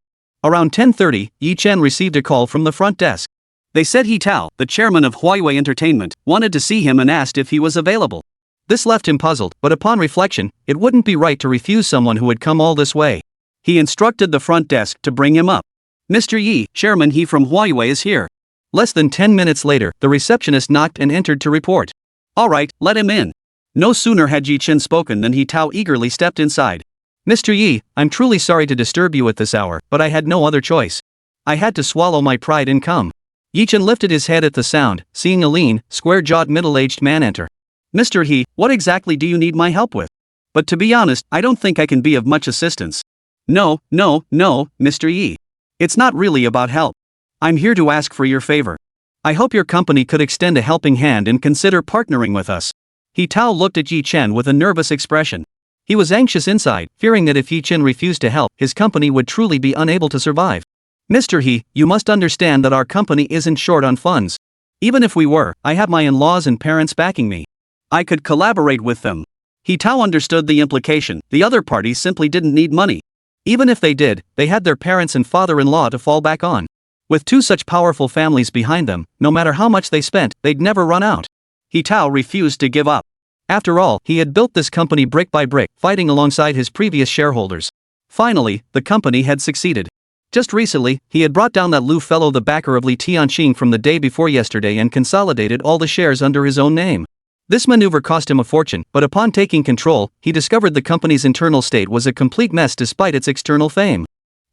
Around 10:30, Chen received a call from the front desk. They said He Tao, the chairman of Huawei Entertainment, wanted to see him and asked if he was available. This left him puzzled, but upon reflection, it wouldn't be right to refuse someone who had come all this way. He instructed the front desk to bring him up. Mr. Yi, Chairman He from Huawei is here. Less than 10 minutes later, the receptionist knocked and entered to report. All right, let him in. No sooner had Chen spoken than He Tao eagerly stepped inside. Mr. Yi, I'm truly sorry to disturb you at this hour, but I had no other choice. I had to swallow my pride and come. Chen lifted his head at the sound, seeing a lean, square-jawed middle-aged man enter. Mr. He, what exactly do you need my help with? But to be honest, I don't think I can be of much assistance. No, Mr. Yi. It's not really about help. I'm here to ask for your favor. I hope your company could extend a helping hand and consider partnering with us. He Tao looked at Chen with a nervous expression. He was anxious inside, fearing that if Chen refused to help, his company would truly be unable to survive. Mr. He, you must understand that our company isn't short on funds. Even if we were, I have my in-laws and parents backing me. I could collaborate with them. He Tao understood the implication, the other parties simply didn't need money. Even if they did, they had their parents and father-in-law to fall back on. With two such powerful families behind them, no matter how much they spent, they'd never run out. He Tao refused to give up. After all, he had built this company brick by brick, fighting alongside his previous shareholders. Finally, the company had succeeded. Just recently, he had brought down that Lu fellow, the backer of Li Tianqing, from the day before yesterday and consolidated all the shares under his own name. This maneuver cost him a fortune, but upon taking control, he discovered the company's internal state was a complete mess despite its external fame.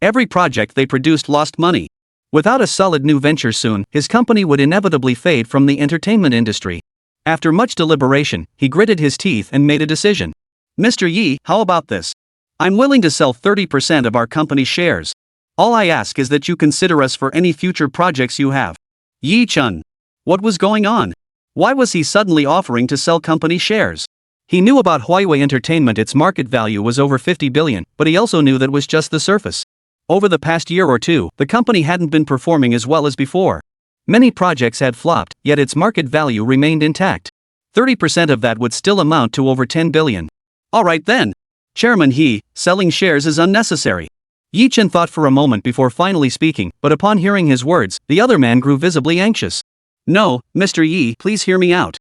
Every project they produced lost money. Without a solid new venture soon, his company would inevitably fade from the entertainment industry. After much deliberation, he gritted his teeth and made a decision. Mr. Yi, how about this? I'm willing to sell 30% of our company's shares. All I ask is that you consider us for any future projects you have. Chen. What was going on? Why was he suddenly offering to sell company shares? He knew about Huawei Entertainment, its market value was over 50 billion, but he also knew that was just the surface. Over the past year or two, the company hadn't been performing as well as before. Many projects had flopped, yet its market value remained intact. 30% of that would still amount to over 10 billion. Alright then. Chairman He, selling shares is unnecessary. Chen thought for a moment before finally speaking, but upon hearing his words, the other man grew visibly anxious. No, Mr. Yi, please hear me out.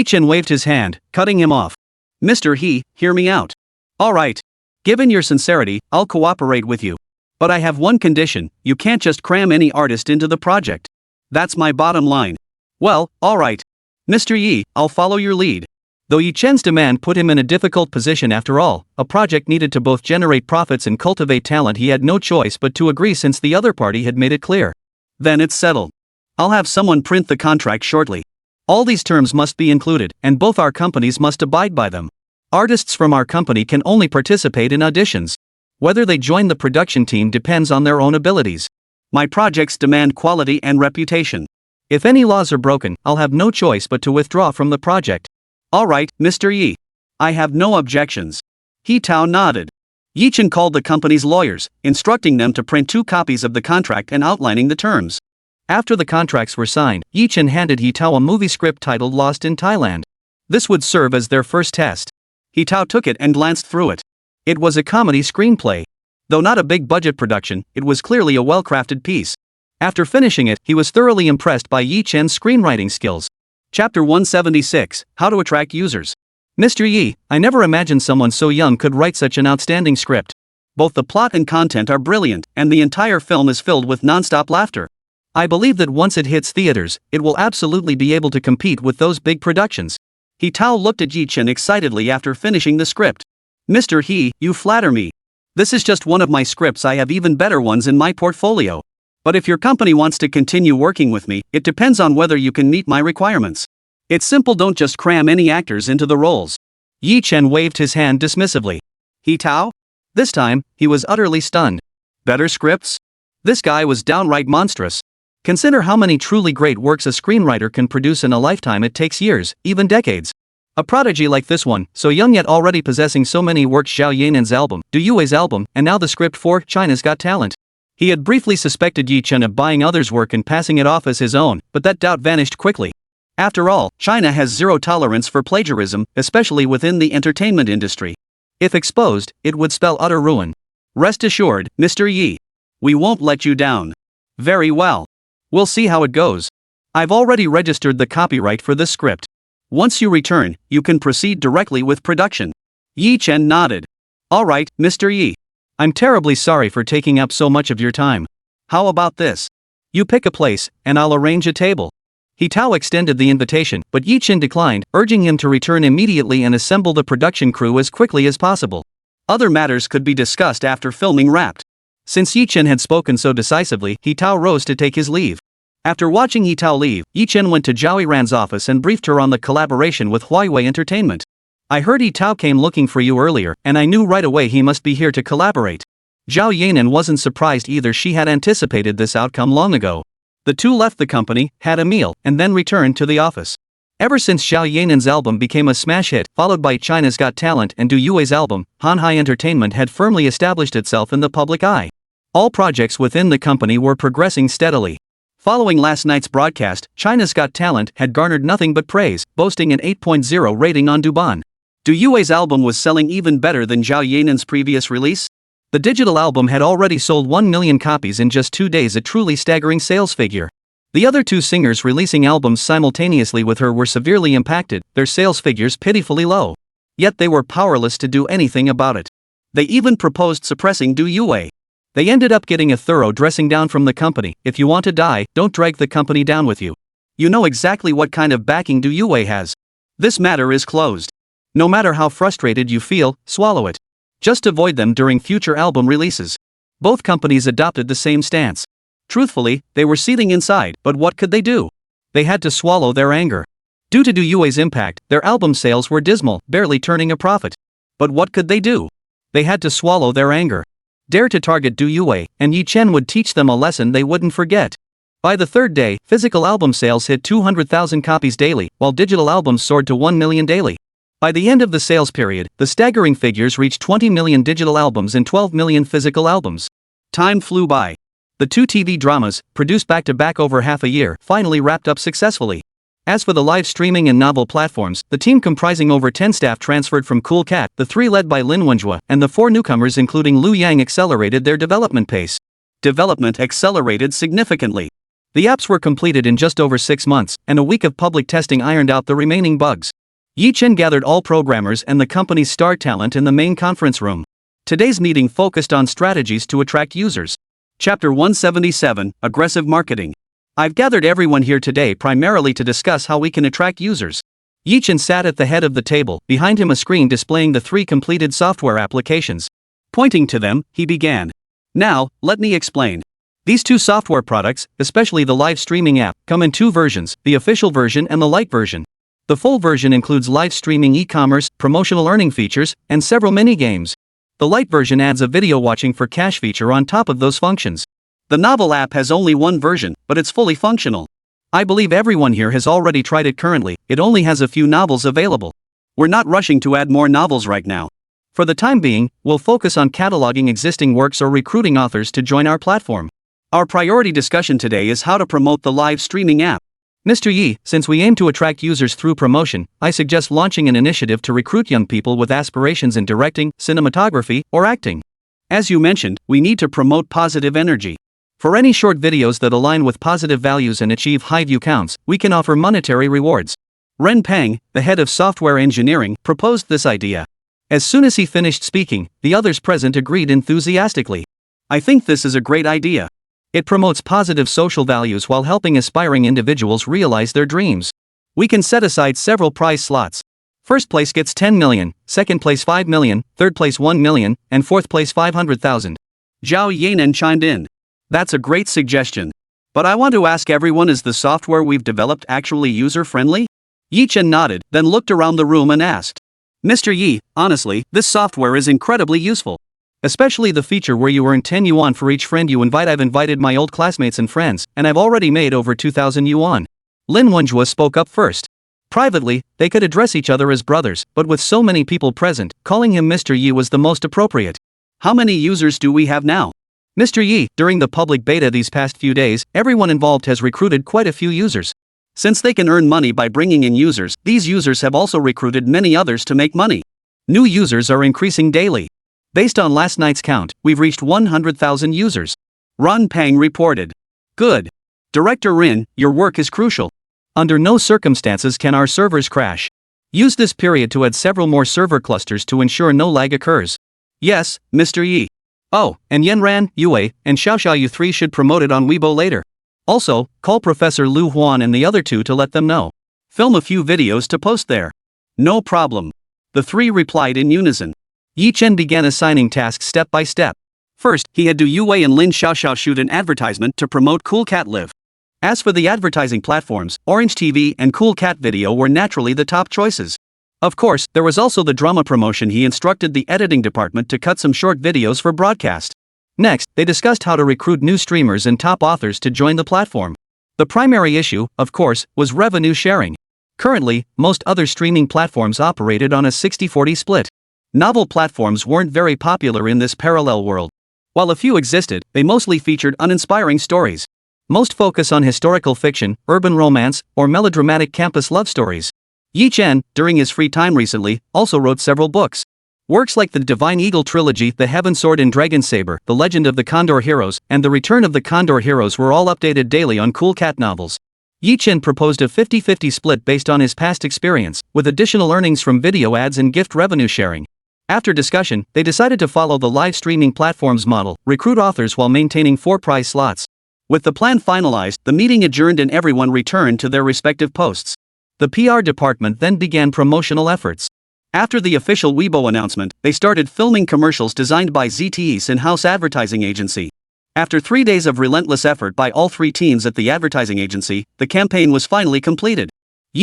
Chen waved his hand, cutting him off. Mr. He, hear me out. Alright. Given your sincerity, I'll cooperate with you. But I have one condition, you can't just cram any artist into the project. That's my bottom line. Well, alright. Mr. Yi, I'll follow your lead. Though Chen's demand put him in a difficult position after all, a project needed to both generate profits and cultivate talent, he had no choice but to agree since the other party had made it clear. Then it's settled. I'll have someone print the contract shortly. All these terms must be included, and both our companies must abide by them. Artists from our company can only participate in auditions. Whether they join the production team depends on their own abilities. My projects demand quality and reputation. If any laws are broken, I'll have no choice but to withdraw from the project. Alright, Mr. Yi. I have no objections. He Tao nodded. Chen called the company's lawyers, instructing them to print 2 copies of the contract and outlining the terms. After the contracts were signed, Chen handed He Tao a movie script titled Lost in Thailand. This would serve as their first test. He Tao took it and glanced through it. It was a comedy screenplay. Though not a big-budget production, it was clearly a well-crafted piece. After finishing it, he was thoroughly impressed by Chen's screenwriting skills. Chapter 176, How to Attract Users. Mr. Yi, I never imagined someone so young could write such an outstanding script. Both the plot and content are brilliant, and the entire film is filled with non-stop laughter. I believe that once it hits theaters, it will absolutely be able to compete with those big productions. He Tao looked at Chen excitedly after finishing the script. Mr. He, you flatter me. This is just one of my scripts, I have even better ones in my portfolio. But if your company wants to continue working with me, it depends on whether you can meet my requirements. It's simple, don't just cram any actors into the roles. Chen waved his hand dismissively. He Tao? This time, he was utterly stunned. Better scripts? This guy was downright monstrous. Consider how many truly great works a screenwriter can produce in a lifetime. It takes years, even decades. A prodigy like this one, so young yet already possessing so many works: Zhao Yanran's album, Du Yue's album, and now the script for China's Got Talent. He had briefly suspected Chen of buying others' work and passing it off as his own, but that doubt vanished quickly. After all, China has zero tolerance for plagiarism, especially within the entertainment industry. If exposed, it would spell utter ruin. Rest assured, Mr. Yi. We won't let you down. Very well. We'll see how it goes. I've already registered the copyright for this script. Once you return, you can proceed directly with production. Chen nodded. All right, Mr. Yi. I'm terribly sorry for taking up so much of your time. How about this? You pick a place, and I'll arrange a table. Tao extended the invitation, but Chen declined, urging him to return immediately and assemble the production crew as quickly as possible. Other matters could be discussed after filming wrapped. Since Chen had spoken so decisively, Tao rose to take his leave. After watching Tao leave, Chen went to Zhao Yanran's office and briefed her on the collaboration with Huawei Entertainment. I heard Tao came looking for you earlier, and I knew right away he must be here to collaborate. Zhao Yanran wasn't surprised either. She had anticipated this outcome long ago. The two left the company, had a meal, and then returned to the office. Ever since Zhao Yanran's album became a smash hit, followed by China's Got Talent and Du Yue's album, Shanghai Entertainment had firmly established itself in the public eye. All projects within the company were progressing steadily. Following last night's broadcast, China's Got Talent had garnered nothing but praise, boasting an 8.0 rating on Douban. Du Yue's album was selling even better than Zhao Yanran's previous release. The digital album had already sold 1 million copies in just 2 days, a truly staggering sales figure. The other two singers releasing albums simultaneously with her were severely impacted, their sales figures pitifully low. Yet they were powerless to do anything about it. They even proposed suppressing Du Yue. They ended up getting a thorough dressing down from the company. If you want to die, don't drag the company down with you. You know exactly what kind of backing Du Yue has. This matter is closed. No matter how frustrated you feel, swallow it. Just avoid them during future album releases. Both companies adopted the same stance. Truthfully, they were seething inside, but what could they do? They had to swallow their anger. Due to Du Yue's impact, their album sales were dismal, barely turning a profit. But what could they do? They had to swallow their anger. Dare to target Du Yue, and Chen would teach them a lesson they wouldn't forget. By the third day, physical album sales hit 200,000 copies daily, while digital albums soared to 1 million daily. By the end of the sales period, the staggering figures reached 20 million digital albums and 12 million physical albums. Time flew by. The two TV dramas, produced back-to-back over half a year, finally wrapped up successfully. As for the live streaming and novel platforms, the team comprising over 10 staff transferred from Cool Cat, the 3 led by Lin Wenjue, and the 4 newcomers including Lu Yang accelerated their development pace. Development accelerated significantly. The apps were completed in just over 6 months, and a week of public testing ironed out the remaining bugs. Chen gathered all programmers and the company's star talent in the main conference room. Today's meeting focused on strategies to attract users. Chapter 177, Aggressive Marketing. I've gathered everyone here today primarily to discuss how we can attract users. Chen sat at the head of the table, behind him a screen displaying the 3 completed software applications. Pointing to them, he began. Now, let me explain. These 2 software products, especially the live streaming app, come in 2 versions, the official version and the light version. The full version includes live streaming e-commerce, promotional earning features, and several mini-games. The light version adds a video watching for cash feature on top of those functions. The novel app has only 1 version, but it's fully functional. I believe everyone here has already tried it currently. It only has a few novels available. We're not rushing to add more novels right now. For the time being, we'll focus on cataloging existing works or recruiting authors to join our platform. Our priority discussion today is how to promote the live streaming app. Mr. Yi, since we aim to attract users through promotion, I suggest launching an initiative to recruit young people with aspirations in directing, cinematography, or acting. As you mentioned, we need to promote positive energy. For any short videos that align with positive values and achieve high view counts, we can offer monetary rewards. Ren Peng, the head of software engineering, proposed this idea. As soon as he finished speaking, the others present agreed enthusiastically. I think this is a great idea. It promotes positive social values while helping aspiring individuals realize their dreams. We can set aside several prize slots. First place gets 10 million, second place 5 million, third place 1 million, and fourth place 500,000. Zhao Yanran chimed in. That's a great suggestion. But I want to ask everyone, is the software we've developed actually user-friendly? Chen nodded, then looked around the room and asked. Mr. Yi, honestly, this software is incredibly useful. Especially the feature where you earn 10 yuan for each friend you invite. I've invited my old classmates and friends, and I've already made over 2,000 yuan. Lin Wenjue spoke up first. Privately, they could address each other as brothers, but with so many people present, calling him Mr. Yi was the most appropriate. How many users do we have now? Mr. Yi, during the public beta these past few days, everyone involved has recruited quite a few users. Since they can earn money by bringing in users, these users have also recruited many others to make money. New users are increasing daily. Based on last night's count, we've reached 100,000 users. Ran Peng reported. Good. Director Rin, your work is crucial. Under no circumstances can our servers crash. Use this period to add several more server clusters to ensure no lag occurs. Yes, Mr. Yi. Oh, and Yanran, Yue, and Xiaoxiao, you three should promote it on Weibo later. Also, call Professor Lu Huan and the other two to let them know. Film a few videos to post there. No problem. The three replied in unison. Chen began assigning tasks step by step. First, he had Yue and Lin Xiaoxiao shoot an advertisement to promote Cool Cat Live. As for the advertising platforms, Orange TV and Cool Cat Video were naturally the top choices. Of course, there was also the drama promotion. He instructed the editing department to cut some short videos for broadcast. Next, they discussed how to recruit new streamers and top authors to join the platform. The primary issue, of course, was revenue sharing. Currently, most other streaming platforms operated on a 60-40 split. Novel platforms weren't very popular in this parallel world. While a few existed, they mostly featured uninspiring stories. Most focus on historical fiction, urban romance, or melodramatic campus love stories. Chen, during his free time recently, also wrote several books. Works like the Divine Eagle trilogy, The Heaven Sword and Dragon Saber, The Legend of the Condor Heroes, and The Return of the Condor Heroes were all updated daily on Cool Cat novels. Chen proposed a 50-50 split based on his past experience, with additional earnings from video ads and gift revenue sharing. After discussion, they decided to follow the live streaming platform's model, recruit authors while maintaining 4 prize slots. With the plan finalized, the meeting adjourned and everyone returned to their respective posts. The PR department then began promotional efforts. After the official Weibo announcement, they started filming commercials designed by ZTE's in-house advertising agency. After 3 days of relentless effort by all 3 teams at the advertising agency, the campaign was finally completed.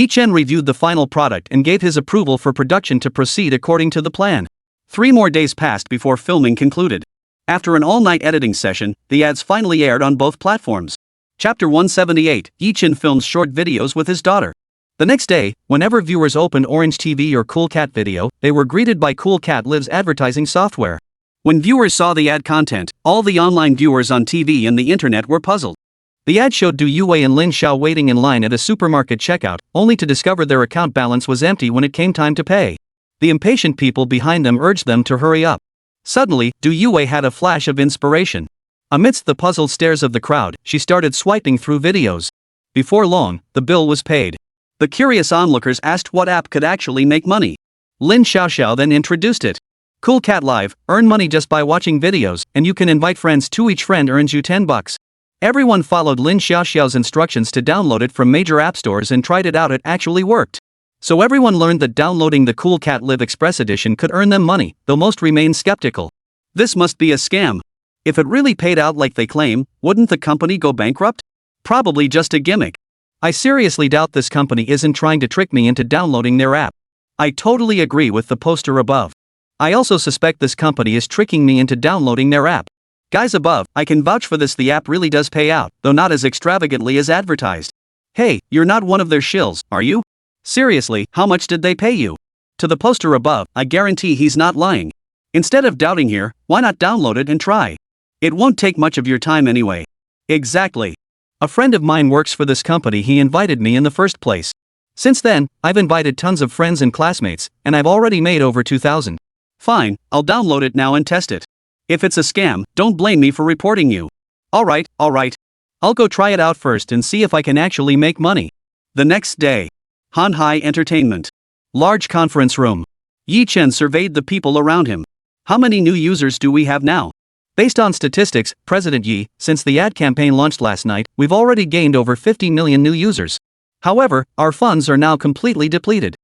Chen reviewed the final product and gave his approval for production to proceed according to the plan. 3 more days passed before filming concluded. After an all-night editing session, the ads finally aired on both platforms. Chapter 178, Chen films short videos with his daughter. The next day, whenever viewers opened Orange TV or Cool Cat Video, they were greeted by Cool Cat Live's advertising software. When viewers saw the ad content, all the online viewers on TV and the internet were puzzled. The ad showed Du Yue and Lin Xiao waiting in line at a supermarket checkout, only to discover their account balance was empty when it came time to pay. The impatient people behind them urged them to hurry up. Suddenly, Du Yue had a flash of inspiration. Amidst the puzzled stares of the crowd, she started swiping through videos. Before long, the bill was paid. The curious onlookers asked what app could actually make money. Lin Xiaoxiao then introduced it. Cool Cat Live, earn money just by watching videos, and you can invite friends too. Each friend earns you 10 bucks. Everyone followed Lin Xiaoxiao's instructions to download it from major app stores and tried it out. It actually worked. So everyone learned that downloading the Cool Cat Live Express Edition could earn them money, though most remained skeptical. This must be a scam. If it really paid out like they claim, wouldn't the company go bankrupt? Probably just a gimmick. I seriously doubt this company isn't trying to trick me into downloading their app. I totally agree with the poster above. I also suspect this company is tricking me into downloading their app. Guys above, I can vouch for this. The app really does pay out, though not as extravagantly as advertised. Hey, you're not one of their shills, are you? Seriously, how much did they pay you? To the poster above, I guarantee he's not lying. Instead of doubting here, why not download it and try? It won't take much of your time anyway. Exactly. A friend of mine works for this company. He invited me in the first place. Since then, I've invited tons of friends and classmates, and I've already made over 2,000. Fine, I'll download it now and test it. If it's a scam, don't blame me for reporting you. Alright. I'll go try it out first and see if I can actually make money. The next day. Shanghai Entertainment. Large conference room. Chen surveyed the people around him. How many new users do we have now? Based on statistics, President Yi, since the ad campaign launched last night, we've already gained over 50 million new users. However, our funds are now completely depleted.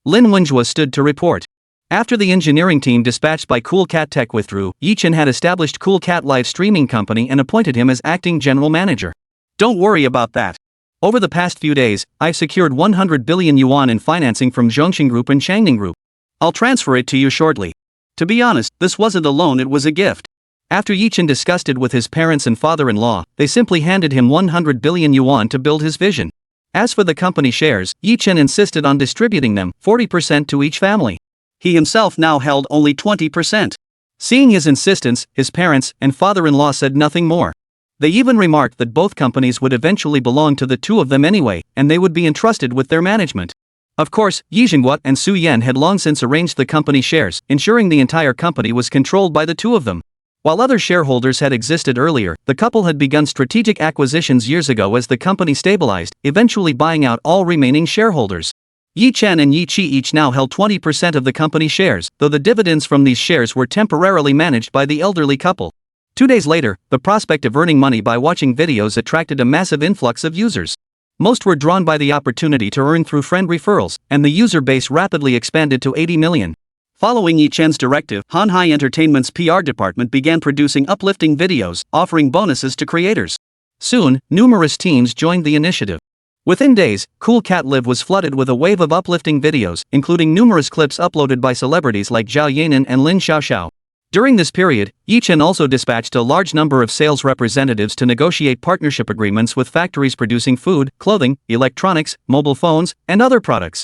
Lin Wenjue stood to report. After the engineering team dispatched by Cool Cat Tech withdrew, Chen had established Cool Cat Live Streaming Company and appointed him as acting general manager. Don't worry about that. Over the past few days, I've secured 100 billion yuan in financing from Zhongxing Group and Shangning Group. I'll transfer it to you shortly. To be honest, this wasn't a loan, it was a gift. After Chen discussed it with his parents and father-in-law, they simply handed him 100 billion yuan to build his vision. As for the company shares, Chen insisted on distributing them, 40% to each family. He himself now held only 20%. Seeing his insistence, his parents and father-in-law said nothing more. They even remarked that both companies would eventually belong to the two of them anyway, and they would be entrusted with their management. Of course, Yi Jingguo and Su Yan had long since arranged the company shares, ensuring the entire company was controlled by the two of them. While other shareholders had existed earlier, the couple had begun strategic acquisitions years ago as the company stabilized, eventually buying out all remaining shareholders. Yi Chen and Yi Qi each now held 20% of the company shares, though the dividends from these shares were temporarily managed by the elderly couple. 2 days later, the prospect of earning money by watching videos attracted a massive influx of users. Most were drawn by the opportunity to earn through friend referrals, and the user base rapidly expanded to 80 million. Following Yi Chen's directive, Shanghai Entertainment's PR department began producing uplifting videos, offering bonuses to creators. Soon, numerous teams joined the initiative. Within days, Cool Cat Live was flooded with a wave of uplifting videos, including numerous clips uploaded by celebrities like Zhao Yanran and Lin Xiaoxiao. During this period, Chen also dispatched a large number of sales representatives to negotiate partnership agreements with factories producing food, clothing, electronics, mobile phones, and other products.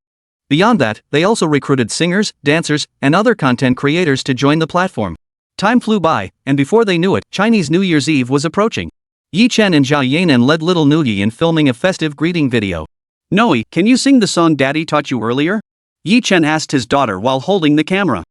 Beyond that, they also recruited singers, dancers, and other content creators to join the platform. Time flew by, and before they knew it, Chinese New Year's Eve was approaching. Chen and Zhao Yanran led little Nuoyi in filming a festive greeting video. "Nuoyi, can you sing the song Daddy taught you earlier?" Chen asked his daughter while holding the camera.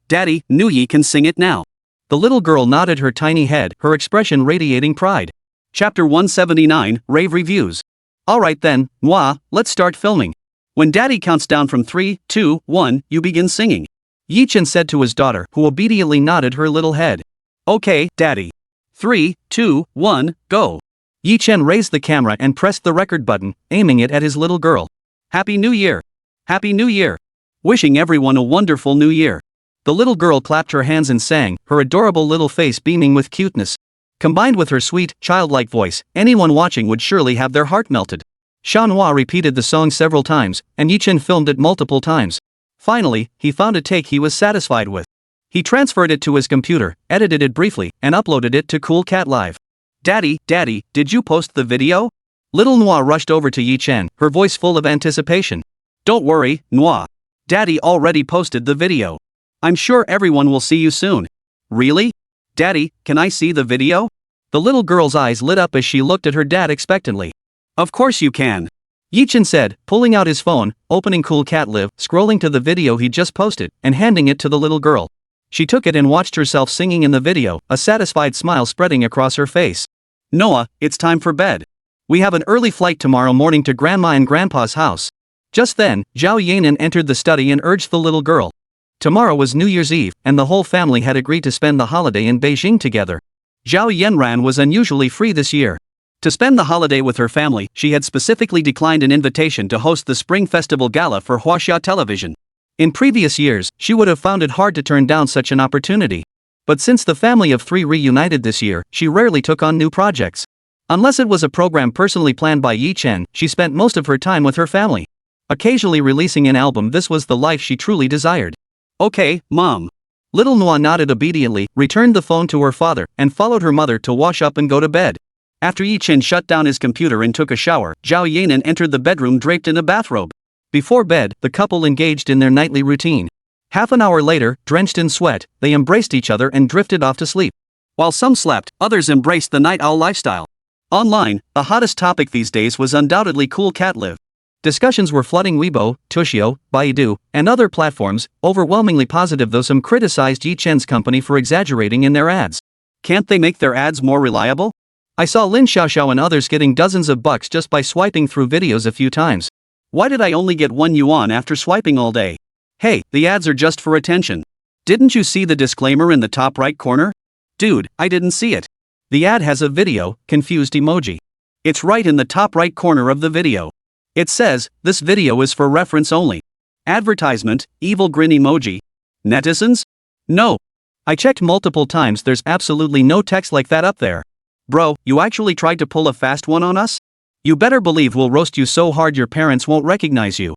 Daddy, Nuoyi can sing it now." The little girl nodded her tiny head, her expression radiating pride. Chapter 179, Rave Reviews. Alright then, let's start filming. When Daddy counts down from 3, 2, 1, you begin singing. Chen said to his daughter, who obediently nodded her little head. "Okay, Daddy. 3, 2, 1, go." Chen raised the camera and pressed the record button, aiming it at his little girl. "Happy New Year! Happy New Year! Wishing everyone a wonderful New Year." The little girl clapped her hands and sang, her adorable little face beaming with cuteness. Combined with her sweet, childlike voice, anyone watching would surely have their heart melted. Shanghai repeated the song several times, and Chen filmed it multiple times. Finally, he found a take he was satisfied with. He transferred it to his computer, edited it briefly, and uploaded it to Cool Cat Live. Daddy, did you post the video?" Little Nuoyi rushed over to Chen, her voice full of anticipation. "Don't worry, Nuoyi. Daddy already posted the video. I'm sure everyone will see you soon." "Really? Daddy, can I see the video?" The little girl's eyes lit up as she looked at her dad expectantly. "Of course you can," Chen said, pulling out his phone, opening Cool Cat Live, scrolling to the video he just posted, and handing it to the little girl. She took it and watched herself singing in the video, a satisfied smile spreading across her face. "Noah, it's time for bed. We have an early flight tomorrow morning to Grandma and Grandpa's house." Just then, Zhao Yanran entered the study and urged the little girl. Tomorrow was New Year's Eve, and the whole family had agreed to spend the holiday in Beijing together. Zhao Yanran was unusually free this year. To spend the holiday with her family, she had specifically declined an invitation to host the Spring Festival Gala for Huaxia Television. In previous years, she would have found it hard to turn down such an opportunity. But since the family of three reunited this year, she rarely took on new projects. Unless it was a program personally planned by Chen, she spent most of her time with her family. Occasionally releasing an album, this was the life she truly desired. "Okay, Mom." Little Nuoyi nodded obediently, returned the phone to her father, and followed her mother to wash up and go to bed. After Chen shut down his computer and took a shower, Zhao Yanran entered the bedroom draped in a bathrobe. Before bed, the couple engaged in their nightly routine. Half an hour later, drenched in sweat, they embraced each other and drifted off to sleep. While some slept, others embraced the night owl lifestyle. Online, the hottest topic these days was undoubtedly Cool Cat Live. Discussions were flooding Weibo, Tuxio, Baidu, and other platforms, overwhelmingly positive, though some criticized Chen's company for exaggerating in their ads. Can't they make their ads more reliable? I saw Lin Xiaoxiao and others getting dozens of bucks just by swiping through videos a few times. Why did I only get 1 yuan after swiping all day? Hey, the ads are just for attention. Didn't you see the disclaimer in the top right corner? Dude, I didn't see it. The ad has a video, confused emoji. It's right in the top right corner of the video. It says, "This video is for reference only." Advertisement, evil grin emoji. Netizens? No. I checked multiple times, there's absolutely no text like that up there. Bro, you actually tried to pull a fast one on us? You better believe we'll roast you so hard your parents won't recognize you.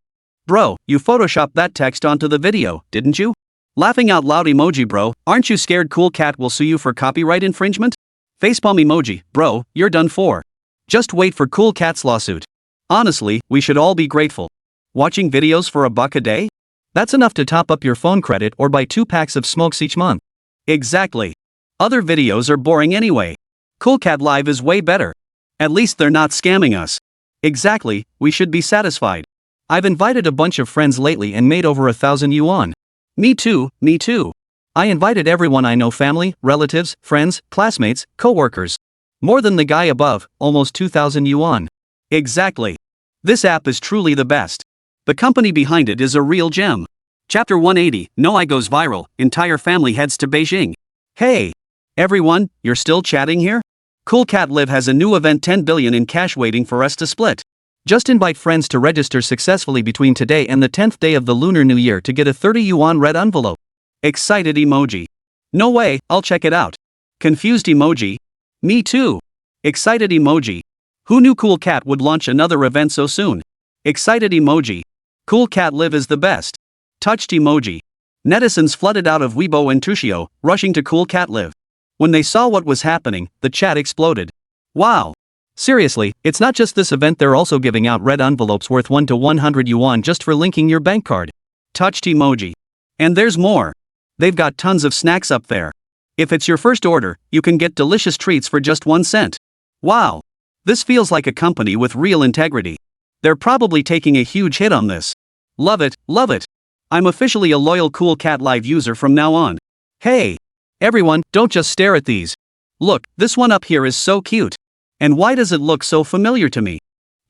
Bro, you photoshopped that text onto the video, didn't you? Laughing out loud emoji bro, aren't you scared Cool Cat will sue you for copyright infringement? Facepalm emoji, bro, you're done for. Just wait for Cool Cat's lawsuit. Honestly, we should all be grateful. Watching videos for $1 a day? That's enough to top up your phone credit or buy 2 packs of smokes each month. Exactly. Other videos are boring anyway. Cool Cat Live is way better. At least they're not scamming us. Exactly, we should be satisfied. I've invited a bunch of friends lately and made over 1,000 yuan. Me too, me too. I invited everyone I know, family, relatives, friends, classmates, co-workers. More than the guy above, almost 2,000 yuan. Exactly. This app is truly the best. The company behind it is a real gem. Chapter 180, Nuoyi goes viral, entire family heads to Beijing. Hey! Everyone, you're still chatting here? Cool Cat Live has a new event, 10 billion in cash waiting for us to split. Just invite friends to register successfully between today and the 10th day of the Lunar New Year to get a 30 yuan red envelope. Excited emoji. No way, I'll check it out. Confused emoji. Me too. Excited emoji. Who knew Cool Cat would launch another event so soon? Excited emoji. Cool Cat Live is the best. Touched emoji. Netizens flooded out of Weibo and Tushio, rushing to Cool Cat Live. When they saw what was happening, the chat exploded. Wow. Seriously, it's not just this event, they're also giving out red envelopes worth 1 to 100 yuan just for linking your bank card. Touched emoji. And there's more. They've got tons of snacks up there. If it's your first order, you can get delicious treats for just 1 cent. Wow. This feels like a company with real integrity. They're probably taking a huge hit on this. Love it, love it. I'm officially a loyal Cool Cat Live user from now on. Hey! Everyone, don't just stare at these. Look, this one up here is so cute. And why does it look so familiar to me?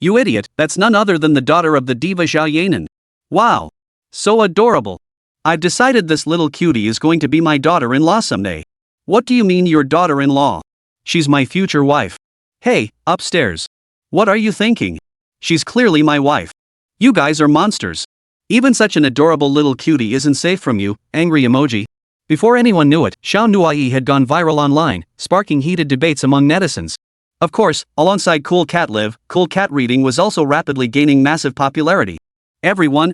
You idiot, that's none other than the daughter of the diva Zhao Yanran. Wow. So adorable. I've decided this little cutie is going to be my daughter-in-law someday. What do you mean your daughter-in-law? She's my future wife. Hey, upstairs. What are you thinking? She's clearly my wife. You guys are monsters. Even such an adorable little cutie isn't safe from you, angry emoji. Before anyone knew it, Xiao Nuoyi had gone viral online, sparking heated debates among netizens. Of course, alongside Cool Cat Live, Cool Cat Reading was also rapidly gaining massive popularity. Everyone.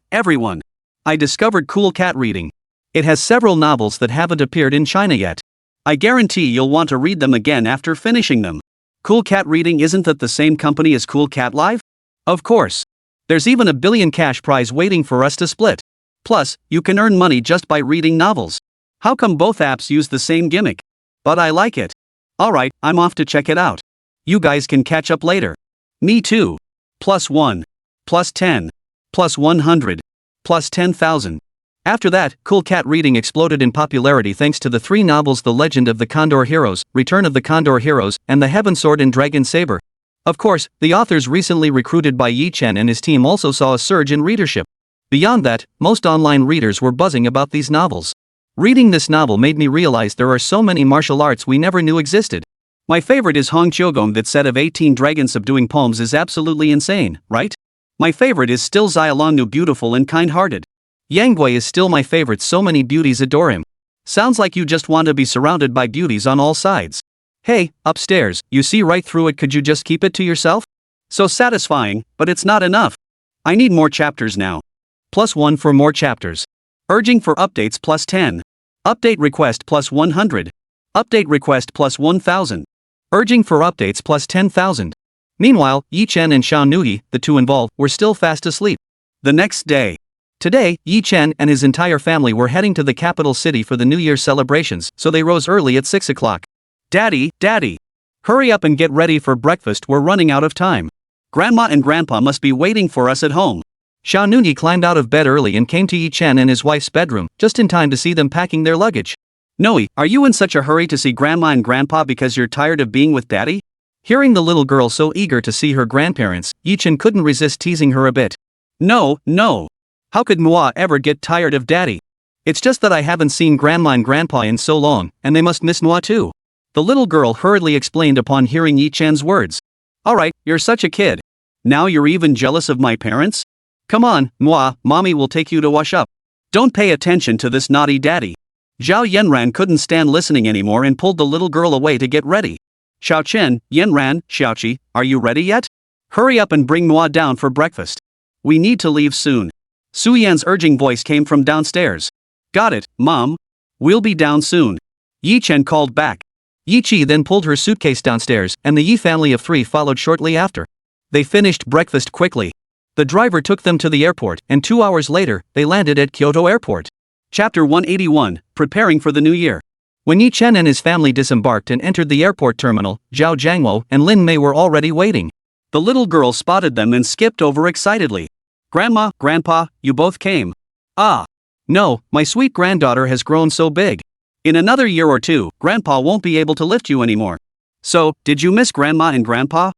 I discovered Cool Cat Reading. It has several novels that haven't appeared in China yet. I guarantee you'll want to read them again after finishing them. Cool Cat Reading, isn't that the same company as Cool Cat Live? Of course. There's even a billion cash prize waiting for us to split. Plus, you can earn money just by reading novels. How come both apps use the same gimmick? But I like it. Alright, I'm off to check it out. You guys can catch up later. Me too. +1. +10. +100. +10,000. After that, Cool Cat Reading exploded in popularity thanks to the 3 novels The Legend of the Condor Heroes, Return of the Condor Heroes, and The Heaven Sword and Dragon Saber. Of course, the authors recently recruited by Chen and his team also saw a surge in readership. Beyond that, most online readers were buzzing about these novels. Reading this novel made me realize there are so many martial arts we never knew existed. My favorite is Hong Qiugong. That set of 18 dragon subduing poems is absolutely insane, right? My favorite is still Xiaolongnu, beautiful and kind-hearted. Yang Gui is still my favorite, so many beauties adore him. Sounds like you just want to be surrounded by beauties on all sides. Hey, upstairs, you see right through it, could you just keep it to yourself? So satisfying, but it's not enough. I need more chapters now. +1 for more chapters. Urging for updates +10. Update request +100. Update request +1000. Urging for updates +10,000. Meanwhile, Chen and Xiao Nuoyi, the two involved, were still fast asleep. The next day. Today, Chen and his entire family were heading to the capital city for the New Year celebrations, so they rose early at 6 o'clock. Daddy, hurry up and get ready for breakfast, we're running out of time. Grandma and Grandpa must be waiting for us at home. Xiao Nuoyi climbed out of bed early and came to Chen and his wife's bedroom, just in time to see them packing their luggage. Nuoyi, are you in such a hurry to see Grandma and Grandpa because you're tired of being with Daddy? Hearing the little girl so eager to see her grandparents, Chen couldn't resist teasing her a bit. No. How could Manhwa ever get tired of Daddy? It's just that I haven't seen Grandma and Grandpa in so long, and they must miss Manhwa too. The little girl hurriedly explained upon hearing Chen's words. Alright, you're such a kid. Now you're even jealous of my parents? Come on, Manhwa, Mommy will take you to wash up. Don't pay attention to this naughty daddy. Zhao Yanran couldn't stand listening anymore and pulled the little girl away to get ready. Xiao Chen, Yanran, Xiaoqi, are you ready yet? Hurry up and bring Manhwa down for breakfast. We need to leave soon. Su Yan's urging voice came from downstairs. Got it, Mom. We'll be down soon. Yi Chen called back. Yi Chi then pulled her suitcase downstairs, and the Yi family of 3 followed shortly after. They finished breakfast quickly. The driver took them to the airport, and 2 hours later, they landed at Kyoto Airport. Chapter 181, Preparing for the New Year. When Yi Chen and his family disembarked and entered the airport terminal, Zhao Jiangwo and Lin Mei were already waiting. The little girl spotted them and skipped over excitedly. Grandma, Grandpa, you both came. Ah. No, my sweet granddaughter has grown so big. In another year or 2, Grandpa won't be able to lift you anymore. So, did you miss Grandma and Grandpa?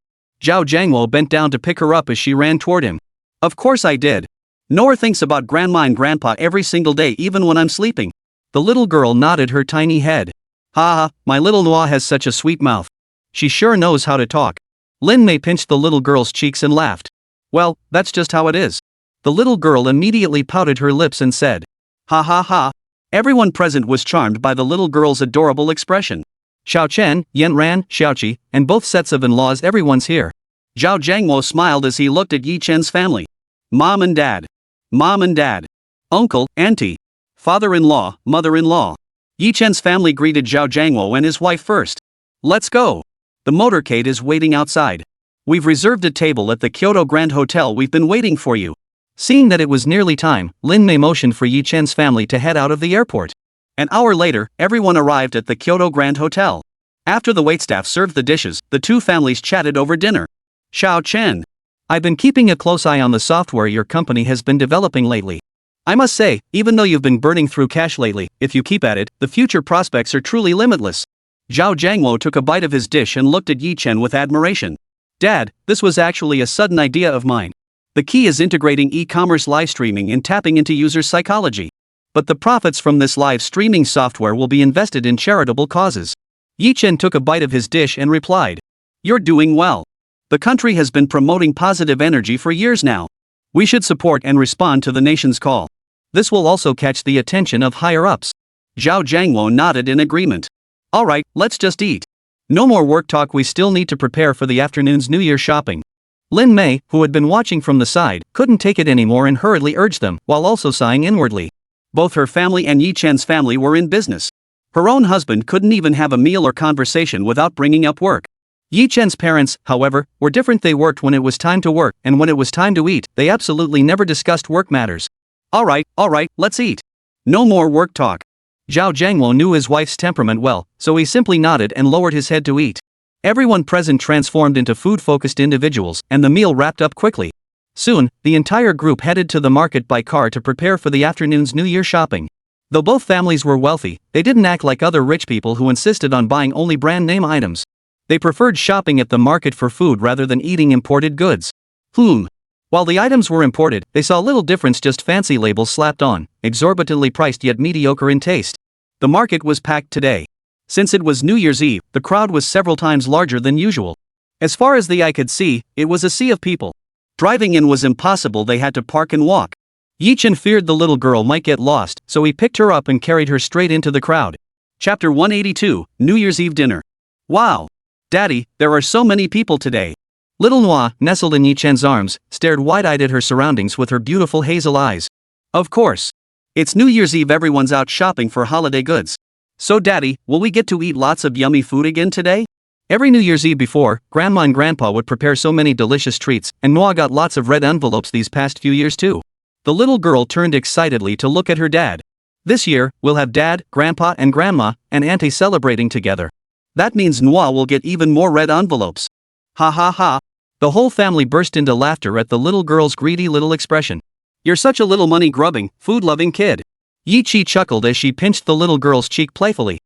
Zhao Jiangwo bent down to pick her up as she ran toward him. Of course I did. Nora thinks about Grandma and Grandpa every single day, even when I'm sleeping. The little girl nodded her tiny head. Ha ha, my little Nuoyi has such a sweet mouth. She sure knows how to talk. Lin Mei pinched the little girl's cheeks and laughed. Well, that's just how it is. The little girl immediately pouted her lips and said, Ha ha ha. Everyone present was charmed by the little girl's adorable expression. Xiao Chen, Yanran, Xiaoqi, and both sets of in-laws, everyone's here. Zhao Jiangwo smiled as he looked at Yi Chen's family. Mom and Dad. Mom and Dad. Uncle, Auntie. Father-in-law, mother-in-law. Yi Chen's family greeted Zhao Jiangwo and his wife first. Let's go. The motorcade is waiting outside. We've reserved a table at the Kyoto Grand Hotel. We've been waiting for you. Seeing that it was nearly time, Lin Mei motioned for Yi Chen's family to head out of the airport. An hour later, everyone arrived at the Kyoto Grand Hotel. After the waitstaff served the dishes, the 2 families chatted over dinner. Xiao Chen. I've been keeping a close eye on the software your company has been developing lately. I must say, even though you've been burning through cash lately, if you keep at it, the future prospects are truly limitless. Zhao Jiangwo took a bite of his dish and looked at Yi Chen with admiration. Dad, this was actually a sudden idea of mine. The key is integrating e-commerce live streaming and tapping into user psychology. But the profits from this live streaming software will be invested in charitable causes. Yi Chen took a bite of his dish and replied. You're doing well. The country has been promoting positive energy for years now. We should support and respond to the nation's call. This will also catch the attention of higher-ups. Zhao Jiangwo nodded in agreement. Alright, let's just eat. No more work talk, we still need to prepare for the afternoon's New Year shopping. Lin Mei, who had been watching from the side, couldn't take it anymore and hurriedly urged them, while also sighing inwardly. Both her family and Yi Chen's family were in business. Her own husband couldn't even have a meal or conversation without bringing up work. Yi Chen's parents, however, were different. They worked when it was time to work, and when it was time to eat, they absolutely never discussed work matters. Alright, let's eat. No more work talk. Zhao Jiangwo knew his wife's temperament well, so he simply nodded and lowered his head to eat. Everyone present transformed into food-focused individuals, and the meal wrapped up quickly. Soon, the entire group headed to the market by car to prepare for the afternoon's New Year shopping. Though both families were wealthy, they didn't act like other rich people who insisted on buying only brand-name items. They preferred shopping at the market for food rather than eating imported goods. While the items were imported, they saw little difference, just fancy labels slapped on, exorbitantly priced yet mediocre in taste. The market was packed today. Since it was New Year's Eve, the crowd was several times larger than usual. As far as the eye could see, it was a sea of people. Driving in was impossible, they had to park and walk. Yi Chen feared the little girl might get lost, so he picked her up and carried her straight into the crowd. Chapter 182, New Year's Eve Dinner. Wow! Daddy, there are so many people today. Little Nuoyi, nestled in Yi Chen's arms, stared wide-eyed at her surroundings with her beautiful hazel eyes. Of course. It's New Year's Eve, everyone's out shopping for holiday goods. So Daddy, will we get to eat lots of yummy food again today? Every New Year's Eve before, Grandma and Grandpa would prepare so many delicious treats, and Nuoyi got lots of red envelopes these past few years too. The little girl turned excitedly to look at her dad. This year, we'll have Dad, Grandpa and Grandma, and Auntie celebrating together. That means Nuoyi will get even more red envelopes. Ha ha ha. The whole family burst into laughter at the little girl's greedy little expression. You're such a little money-grubbing, food-loving kid. Yi Chi chuckled as she pinched the little girl's cheek playfully.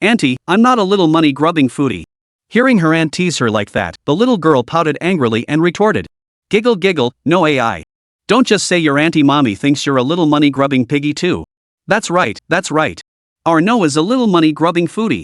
Auntie, I'm not a little money-grubbing foodie. Hearing her aunt tease her like that, the little girl pouted angrily and retorted. Giggle giggle, no AI. Don't just say your auntie mommy thinks you're a little money-grubbing piggy too. That's right. Our No is a little money-grubbing foodie.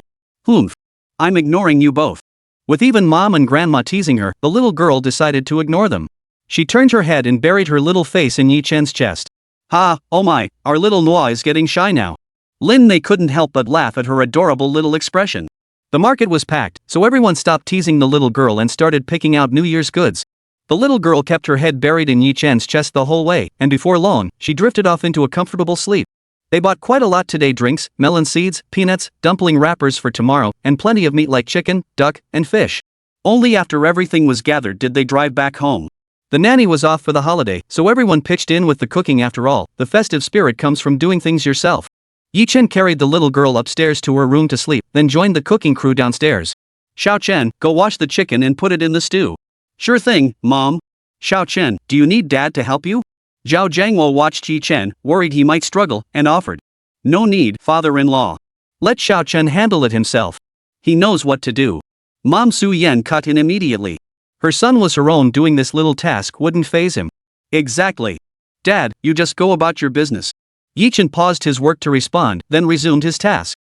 I'm ignoring you both. With even Mom and Grandma teasing her, the little girl decided to ignore them. She turned her head and buried her little face in Yi Chen's chest. Oh my, our little Nuoyi is getting shy now. Lin Mei couldn't help but laugh at her adorable little expression. The market was packed, so everyone stopped teasing the little girl and started picking out New Year's goods. The little girl kept her head buried in Yi Chen's chest the whole way, and before long, she drifted off into a comfortable sleep. They bought quite a lot today: drinks, melon seeds, peanuts, dumpling wrappers for tomorrow, and plenty of meat like chicken, duck, and fish. Only after everything was gathered did they drive back home. The nanny was off for the holiday, so everyone pitched in with the cooking. After all, the festive spirit comes from doing things yourself. Chen carried the little girl upstairs to her room to sleep, then joined the cooking crew downstairs. Chen, go wash the chicken and put it in the stew. Sure thing, Mom. Chen, do you need Dad to help you? Zhao Yanran watched Chen, worried he might struggle, and offered. No need, father-in-law. Let Chen handle it himself. He knows what to do. Mom Su Yan cut in immediately. Her son was her own. Doing this little task wouldn't faze him. Exactly. Dad, you just go about your business. Chen paused his work to respond, then resumed his task.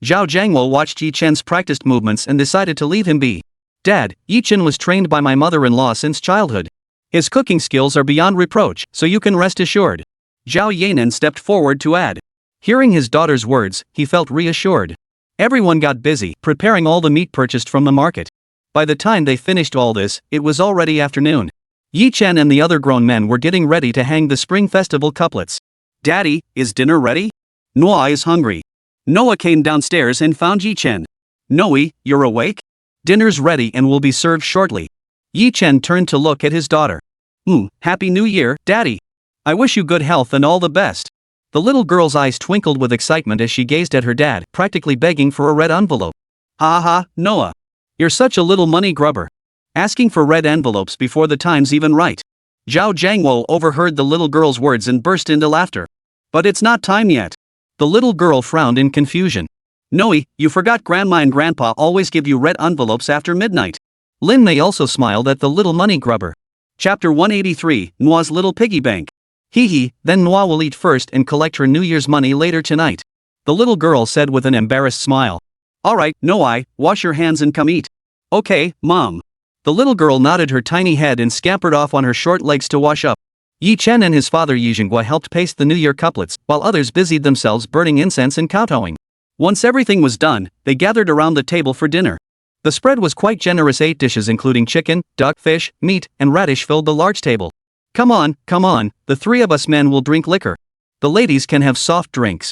Zhao Yanran watched Chen's practiced movements and decided to leave him be. Dad, Chen was trained by my mother-in-law since childhood. His cooking skills are beyond reproach, so you can rest assured. Zhao Yanran stepped forward to add. Hearing his daughter's words, he felt reassured. Everyone got busy, preparing all the meat purchased from the market. By the time they finished all this, it was already afternoon. Chen and the other grown men were getting ready to hang the Spring Festival couplets. Daddy, is dinner ready? Nuoyi is hungry. Noah came downstairs and found Chen. Nuoyi, you're awake? Dinner's ready and will be served shortly. Chen turned to look at his daughter. Happy New Year, Daddy. I wish you good health and all the best. The little girl's eyes twinkled with excitement as she gazed at her dad, practically begging for a red envelope. Ha ha, Noah. You're such a little money grubber. Asking for red envelopes before the time's even right. Zhao Yanran overheard the little girl's words and burst into laughter. But it's not time yet. The little girl frowned in confusion. Nuoyi, you forgot Grandma and Grandpa always give you red envelopes after midnight. Lin Mei also smiled at the little money grubber. Chapter 183, Nuoyi's Little Piggy Bank. Then Nuoyi will eat first and collect her New Year's money later tonight. The little girl said with an embarrassed smile. Alright, Nuoyi, wash your hands and come eat. Okay, Mom. The little girl nodded her tiny head and scampered off on her short legs to wash up. Chen and his father Yizhenghua helped paste the New Year couplets, while others busied themselves burning incense and kowtowing. Once everything was done, they gathered around the table for dinner. The spread was quite generous. 8 dishes including chicken, duck, fish, meat, and radish filled the large table. Come on, the 3 of us men will drink liquor. The ladies can have soft drinks.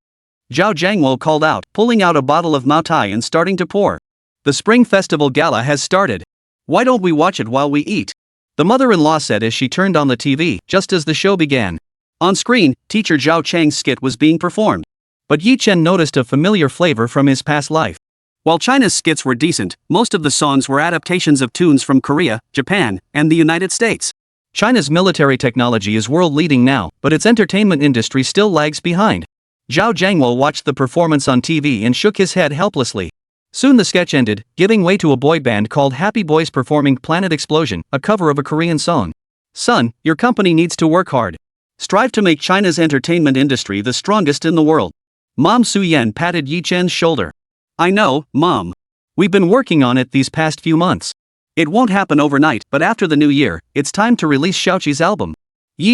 Zhao Yanran called out, pulling out a bottle of Mao Tai and starting to pour. The Spring Festival Gala has started. Why don't we watch it while we eat? The mother-in-law said as she turned on the TV, just as the show began. On screen, teacher Zhao Chang's skit was being performed. But Chen noticed a familiar flavor from his past life. While China's skits were decent, most of the songs were adaptations of tunes from Korea, Japan, and the United States. China's military technology is world-leading now, but its entertainment industry still lags behind. Zhao Yanran watched the performance on TV and shook his head helplessly. Soon the sketch ended, giving way to a boy band called Happy Boys performing Planet Explosion, a cover of a Korean song. Son, your company needs to work hard. Strive to make China's entertainment industry the strongest in the world. Mom Su Yan patted Chen's shoulder. I know, Mom. We've been working on it these past few months. It won't happen overnight, but after the new year, it's time to release Xiaoqi's album.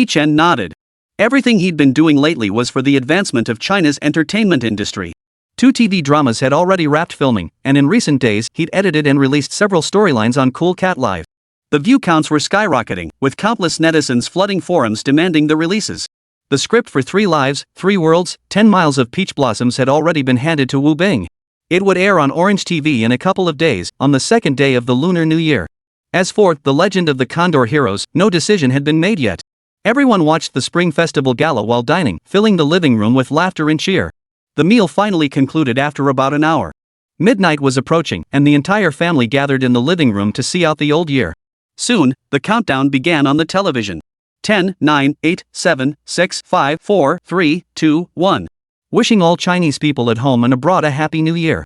Chen nodded. Everything he'd been doing lately was for the advancement of China's entertainment industry. 2 TV dramas had already wrapped filming, and in recent days he'd edited and released several storylines on Cool Cat Live. The view counts were skyrocketing, with countless netizens flooding forums demanding the releases. The script for 3 Lives, 3 Worlds, 10 Miles of Peach Blossoms had already been handed to Wu Bing. It would air on Orange TV in a couple of days, on the 2nd day of the Lunar New Year. As for The Legend of the Condor Heroes, no decision had been made yet. Everyone watched the Spring Festival Gala while dining, filling the living room with laughter and cheer. The meal finally concluded after about an hour. Midnight was approaching, and the entire family gathered in the living room to see out the old year. Soon, the countdown began on the television. 10, 9, 8, 7, 6, 5, 4, 3, 2, 1. Wishing all Chinese people at home and abroad a Happy New Year.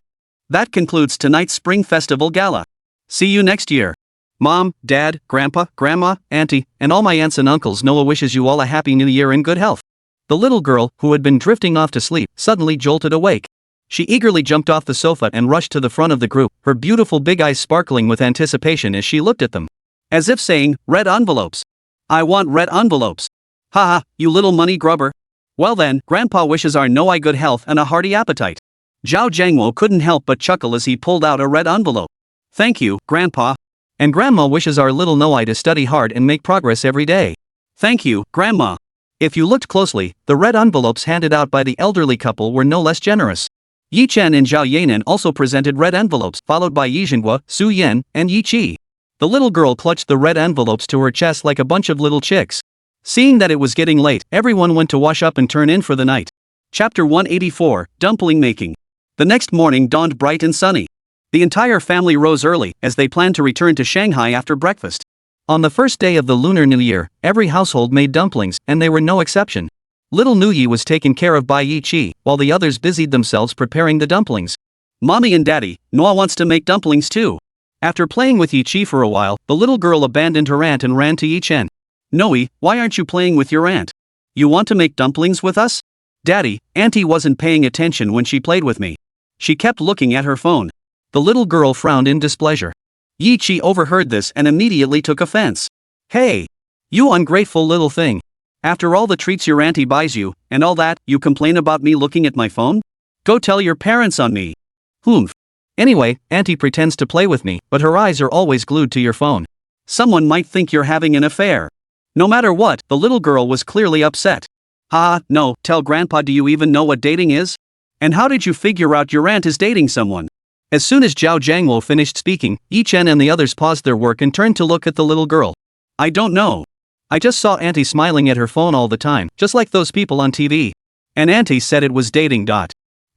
That concludes tonight's Spring Festival Gala. See you next year. Mom, Dad, Grandpa, Grandma, Auntie, and all my aunts and uncles. Noah wishes you all a Happy New Year and good health. The little girl, who had been drifting off to sleep, suddenly jolted awake. She eagerly jumped off the sofa and rushed to the front of the group, her beautiful big eyes sparkling with anticipation as she looked at them. As if saying, red envelopes. I want red envelopes. Haha, you little money grubber. Well then, Grandpa wishes our Nuoyi good health and a hearty appetite. Zhao Yanran couldn't help but chuckle as he pulled out a red envelope. Thank you, Grandpa. And Grandma wishes our little Nuoyi to study hard and make progress every day. Thank you, Grandma. If you looked closely, the red envelopes handed out by the elderly couple were no less generous. Yi Chen and Zhao Yanran also presented red envelopes, followed by Yi Zhenghua, Su Yan, and Yi Qi. The little girl clutched the red envelopes to her chest like a bunch of little chicks. Seeing that it was getting late, everyone went to wash up and turn in for the night. Chapter 184, Dumpling Making. The next morning dawned bright and sunny. The entire family rose early, as they planned to return to Shanghai after breakfast. On the first day of the Lunar New Year, every household made dumplings, and they were no exception. Little Nuoyi was taken care of by Yi Qi, while the others busied themselves preparing the dumplings. Mommy and Daddy, Noah wants to make dumplings too. After playing with Yi Qi for a while, the little girl abandoned her aunt and ran to Yi Chen. Noe, why aren't you playing with your aunt? You want to make dumplings with us? Daddy, Auntie wasn't paying attention when she played with me. She kept looking at her phone. The little girl frowned in displeasure. Yi Qi overheard this and immediately took offense. Hey! You ungrateful little thing. After all the treats your auntie buys you, and all that, you complain about me looking at my phone? Go tell your parents on me. Humph. Anyway, auntie pretends to play with me, but her eyes are always glued to your phone. Someone might think you're having an affair. No matter what, the little girl was clearly upset. No, tell grandpa, do you even know what dating is? And how did you figure out your aunt is dating someone? As soon as Zhao Jiangwo finished speaking, Yi Chen and the others paused their work and turned to look at the little girl. I don't know. I just saw auntie smiling at her phone all the time, just like those people on TV. And auntie said it was dating. The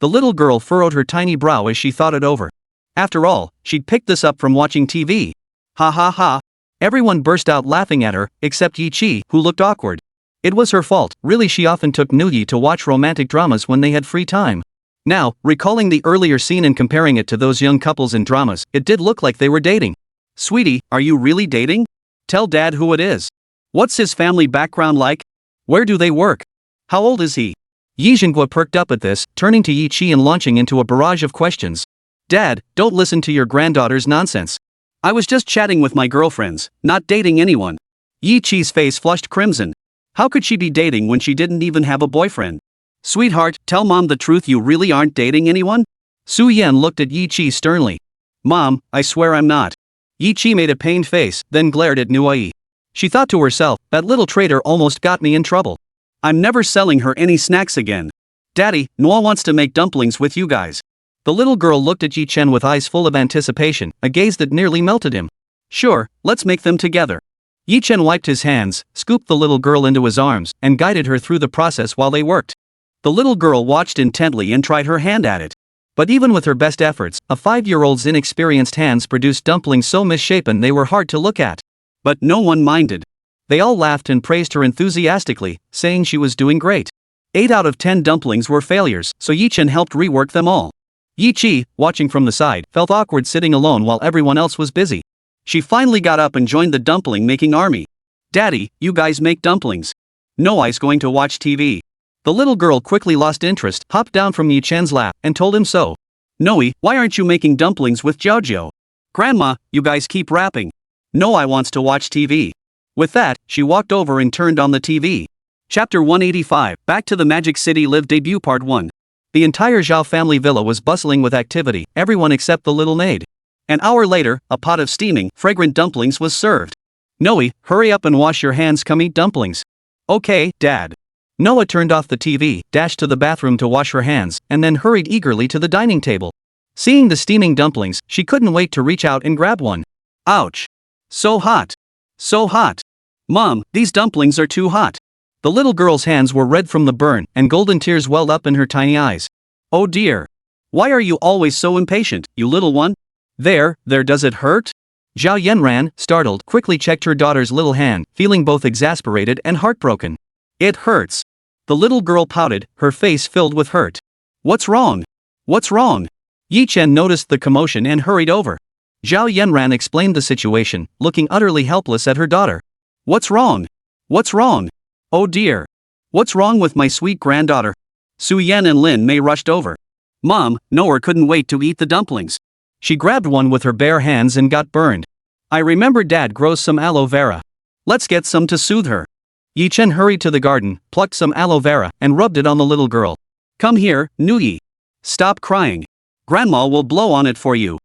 little girl furrowed her tiny brow as she thought it over. After all, she'd picked this up from watching TV. Ha ha ha. Everyone burst out laughing at her, except Yi Qi, who looked awkward. It was her fault, really. She often took Nuoyi to watch romantic dramas when they had free time. Now, recalling the earlier scene and comparing it to those young couples in dramas, it did look like they were dating. Sweetie, are you really dating? Tell Dad who it is. What's his family background like? Where do they work? How old is he? Yi Zhenghua perked up at this, turning to Yi Qi and launching into a barrage of questions. Dad, don't listen to your granddaughter's nonsense. I was just chatting with my girlfriends, not dating anyone. Yi Qi's face flushed crimson. How could she be dating when she didn't even have a boyfriend? Sweetheart, tell Mom the truth, you really aren't dating anyone? Su Yan looked at Yi Qi sternly. Mom, I swear I'm not. Yi Qi made a pained face, then glared at Nuoyi. She thought to herself, that little traitor almost got me in trouble. I'm never selling her any snacks again. Daddy, Noah wants to make dumplings with you guys. The little girl looked at Yi Chen with eyes full of anticipation, a gaze that nearly melted him. Sure, let's make them together. Yi Chen wiped his hands, scooped the little girl into his arms, and guided her through the process while they worked. The little girl watched intently and tried her hand at it. But even with her best efforts, a 5-year-old's inexperienced hands produced dumplings so misshapen they were hard to look at. But no one minded. They all laughed and praised her enthusiastically, saying she was doing great. 8 out of 10 dumplings were failures, so Yi Chen helped rework them all. Yi Qi, watching from the side, felt awkward sitting alone while everyone else was busy. She finally got up and joined the dumpling-making army. Daddy, you guys make dumplings. Noah's going to watch TV. The little girl quickly lost interest, hopped down from Yi Chen's lap, and told him so. Noe, why aren't you making dumplings with Jiaojiao? Grandma, you guys keep rapping. Noah wants to watch TV. With that, she walked over and turned on the TV. Chapter 185, Back to the Magic City Live Debut Part 1. The entire Zhao family villa was bustling with activity, everyone except the little maid. An hour later, a pot of steaming, fragrant dumplings was served. Noe, hurry up and wash your hands, come eat dumplings. Okay, Dad. Noah turned off the TV, dashed to the bathroom to wash her hands, and then hurried eagerly to the dining table. Seeing the steaming dumplings, she couldn't wait to reach out and grab one. Ouch! So hot! So hot! Mom, these dumplings are too hot. The little girl's hands were red from the burn, and golden tears welled up in her tiny eyes. Oh dear! Why are you always so impatient, you little one? There, does it hurt? Zhao Yanran, startled, quickly checked her daughter's little hand, feeling both exasperated and heartbroken. It hurts. The little girl pouted, her face filled with hurt. What's wrong? What's wrong? Yi Chen noticed the commotion and hurried over. Zhao Yanran explained the situation, looking utterly helpless at her daughter. What's wrong? What's wrong? Oh dear. What's wrong with my sweet granddaughter? Su Yan and Lin Mei rushed over. Mom, Noah couldn't wait to eat the dumplings. She grabbed one with her bare hands and got burned. I remember Dad grows some aloe vera. Let's get some to soothe her. Yi Chen hurried to the garden, plucked some aloe vera, and rubbed it on the little girl. Come here, Nuoyi. Stop crying. Grandma will blow on it for you.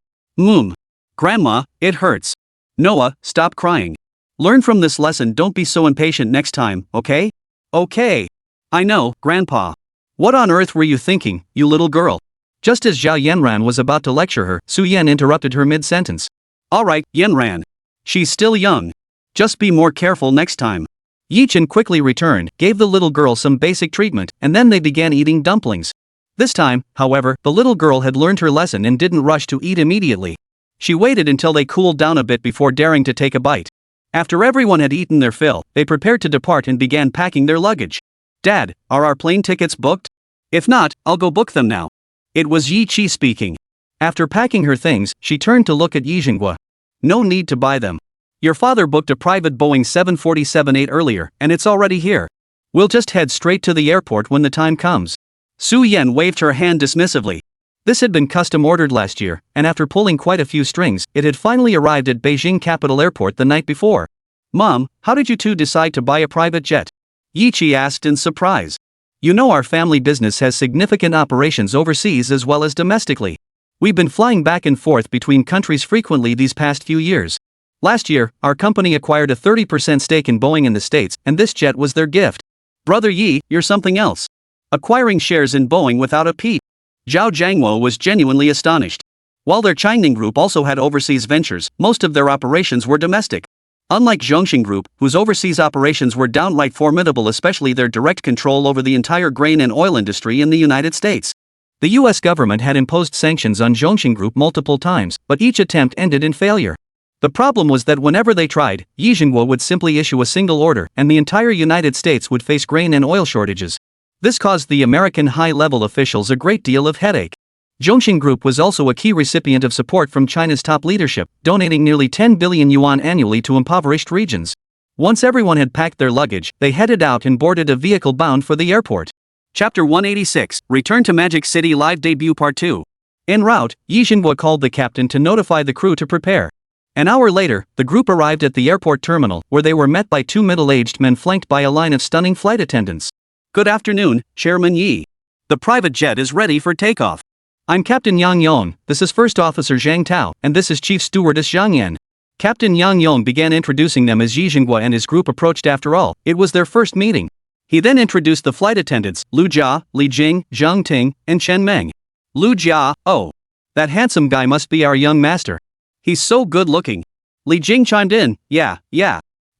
Grandma, it hurts. Noah, stop crying. Learn from this lesson, don't be so impatient next time, okay? Okay. I know, Grandpa. What on earth were you thinking, you little girl? Just as Zhao Yanran was about to lecture her, Su Yan interrupted her mid-sentence. Alright, Yanran. She's still young. Just be more careful next time. Yi Chen quickly returned, gave the little girl some basic treatment, and then they began eating dumplings. This time, however, the little girl had learned her lesson and didn't rush to eat immediately. She waited until they cooled down a bit before daring to take a bite. After everyone had eaten their fill, they prepared to depart and began packing their luggage. Dad, are our plane tickets booked? If not, I'll go book them now. It was Yi Chi speaking. After packing her things, she turned to look at Yi Jinghua. No need to buy them. Your father booked a private Boeing 747-8 earlier, and it's already here. We'll just head straight to the airport when the time comes. Su Yan waved her hand dismissively. This had been custom ordered last year, and after pulling quite a few strings, it had finally arrived at Beijing Capital Airport the night before. Mom, how did you two decide to buy a private jet? Yi Chi asked in surprise. You know our family business has significant operations overseas as well as domestically. We've been flying back and forth between countries frequently these past few years. Last year, our company acquired a 30% stake in Boeing in the States, and this jet was their gift. Brother Yi, you're something else. Acquiring shares in Boeing without a peep. Zhao Jiangwo was genuinely astonished. While their Changning Group also had overseas ventures, most of their operations were domestic. Unlike Zhongxing Group, whose overseas operations were downright formidable, especially their direct control over the entire grain and oil industry in the United States. The US government had imposed sanctions on Zhongxing Group multiple times, but each attempt ended in failure. The problem was that whenever they tried, Yi Jinghua would simply issue a single order, and the entire United States would face grain and oil shortages. This caused the American high-level officials a great deal of headache. Zhongxing Group was also a key recipient of support from China's top leadership, donating nearly 10 billion yuan annually to impoverished regions. Once everyone had packed their luggage, they headed out and boarded a vehicle bound for the airport. Chapter 186, Return to Magic City Live Debut Part 2. En route, Yi Jinghua called the captain to notify the crew to prepare. An hour later, the group arrived at the airport terminal, where they were met by two middle-aged men flanked by a line of stunning flight attendants. Good afternoon, Chairman Yi. The private jet is ready for takeoff. I'm Captain Yang Yong, this is First Officer Zhang Tao, and this is Chief Stewardess Zhang Yan. Captain Yang Yong began introducing them as Yi Jinghua and his group approached. After all, it was their first meeting. He then introduced the flight attendants, Lu Jia, Li Jing, Zhang Ting, and Chen Meng. Lu Jia, oh. That handsome guy must be our young master. He's so good-looking. Li Jing chimed in, yeah.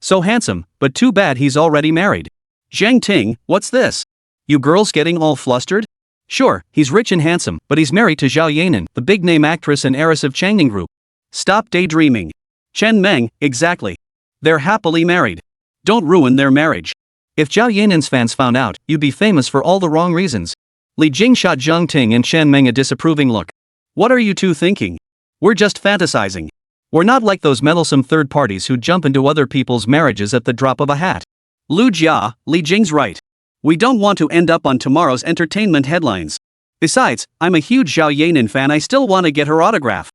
So handsome, but too bad he's already married. Zhang Ting, what's this? You girls getting all flustered? Sure, he's rich and handsome, but he's married to Zhao Yanran, the big-name actress and heiress of Changning Group. Stop daydreaming. Chen Meng, exactly. They're happily married. Don't ruin their marriage. If Zhao Yanran's fans found out, you'd be famous for all the wrong reasons. Li Jing shot Zhang Ting and Chen Meng a disapproving look. What are you two thinking? We're just fantasizing. We're not like those meddlesome third parties who jump into other people's marriages at the drop of a hat. Lu Jia, Li Jing's right. We don't want to end up on tomorrow's entertainment headlines. Besides, I'm a huge Zhao Yanran fan, I still want to get her autograph.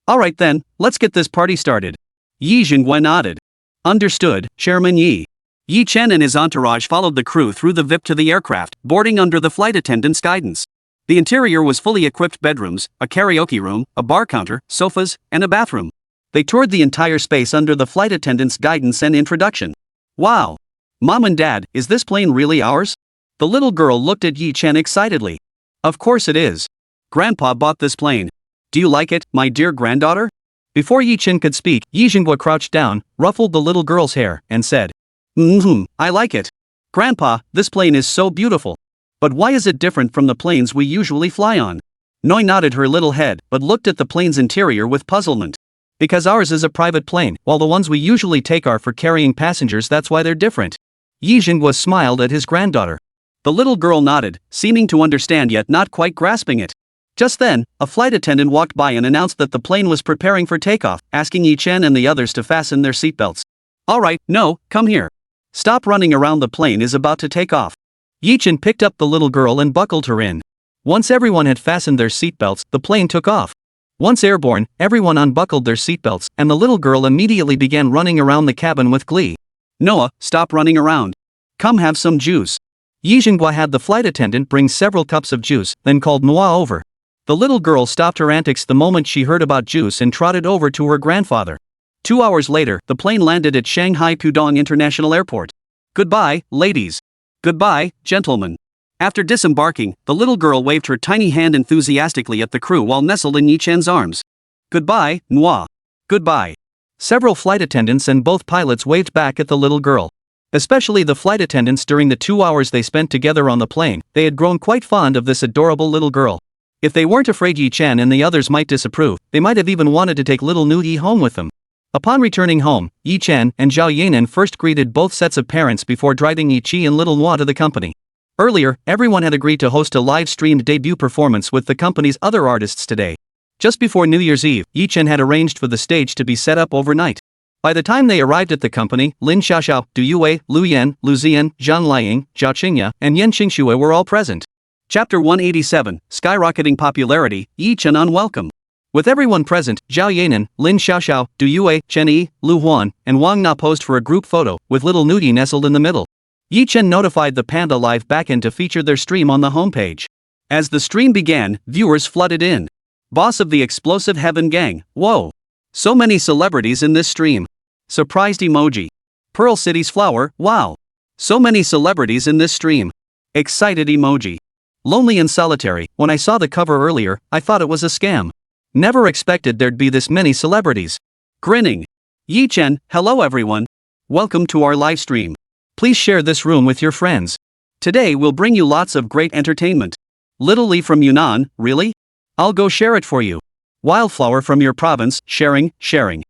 Alright then, let's get this party started. Yi Jinghua nodded. Understood, Chairman Yi. Yi Chen and his entourage followed the crew through the VIP to the aircraft, boarding under the flight attendant's guidance. The interior was fully equipped bedrooms, a karaoke room, a bar counter, sofas, and a bathroom. They toured the entire space under the flight attendant's guidance and introduction. Wow! Mom and Dad, is this plane really ours? The little girl looked at Yi Chen excitedly. Of course it is. Grandpa bought this plane. Do you like it, my dear granddaughter? Before Yi Chen could speak, Yi Jinghua crouched down, ruffled the little girl's hair, and said, I like it. Grandpa, this plane is so beautiful. But why is it different from the planes we usually fly on? Nuoyi nodded her little head, but looked at the plane's interior with puzzlement. Because ours is a private plane, while the ones we usually take are for carrying passengers, that's why they're different. Yi Jinghua smiled at his granddaughter. The little girl nodded, seeming to understand yet not quite grasping it. Just then, a flight attendant walked by and announced that the plane was preparing for takeoff, asking Yi Chen and the others to fasten their seatbelts. Alright, no, come here. Stop running around, the plane is about to take off. Yi Chen picked up the little girl and buckled her in. Once everyone had fastened their seatbelts, the plane took off. Once airborne, everyone unbuckled their seatbelts, and the little girl immediately began running around the cabin with glee. Noah, stop running around. Come have some juice. Yi Jinghua had the flight attendant bring several cups of juice, then called Noah over. The little girl stopped her antics the moment she heard about juice and trotted over to her grandfather. 2 hours later, the plane landed at Shanghai Pudong International Airport. Goodbye, ladies. Goodbye, gentlemen. After disembarking, the little girl waved her tiny hand enthusiastically at the crew while nestled in Yi Chen's arms. Goodbye, Nuoyi. Goodbye. Several flight attendants and both pilots waved back at the little girl. Especially the flight attendants. During the 2 hours they spent together on the plane, they had grown quite fond of this adorable little girl. If they weren't afraid Yi Chen and the others might disapprove, they might have even wanted to take little Nuoyi home with them. Upon returning home, Yi Chen and Zhao Yanran first greeted both sets of parents before driving Yi Chi and little Nuoyi to the company. Earlier, everyone had agreed to host a live-streamed debut performance with the company's other artists today. Just before New Year's Eve, Yi Chen had arranged for the stage to be set up overnight. By the time they arrived at the company, Lin Xiaoxiao, Du Yue, Lu Yan, Lu Ziyan, Zhang Liang, Zhao Qingya, and Yan Qingxue were all present. Chapter 187, Skyrocketing Popularity, Yi Chen Unwelcome. With everyone present, Zhao Yanran, Lin Xiaoxiao, Du Yue, Chen Yi, Lu Huan, and Wang Na posed for a group photo, with little Nuoyi nestled in the middle. Yi Chen notified the Panda Live backend to feature their stream on the homepage. As the stream began, viewers flooded in. Boss of the Explosive Heaven Gang, whoa! So many celebrities in this stream. Surprised emoji. Pearl City's flower, wow! So many celebrities in this stream. Excited emoji. Lonely and solitary. When I saw the cover earlier, I thought it was a scam. Never expected there'd be this many celebrities. Grinning. Yi Chen, hello everyone. Welcome to our live stream. Please share this room with your friends. Today we'll bring you lots of great entertainment. Little Li from Yunnan, really? I'll go share it for you. Wildflower from your province, sharing. +1.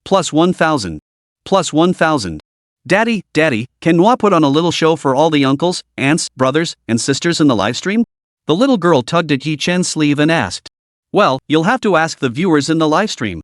+1,000. +1,000. Daddy, can Nuoyi put on a little show for all the uncles, aunts, brothers, and sisters in the livestream? The little girl tugged at Yi Chen's sleeve and asked. Well, you'll have to ask the viewers in the livestream.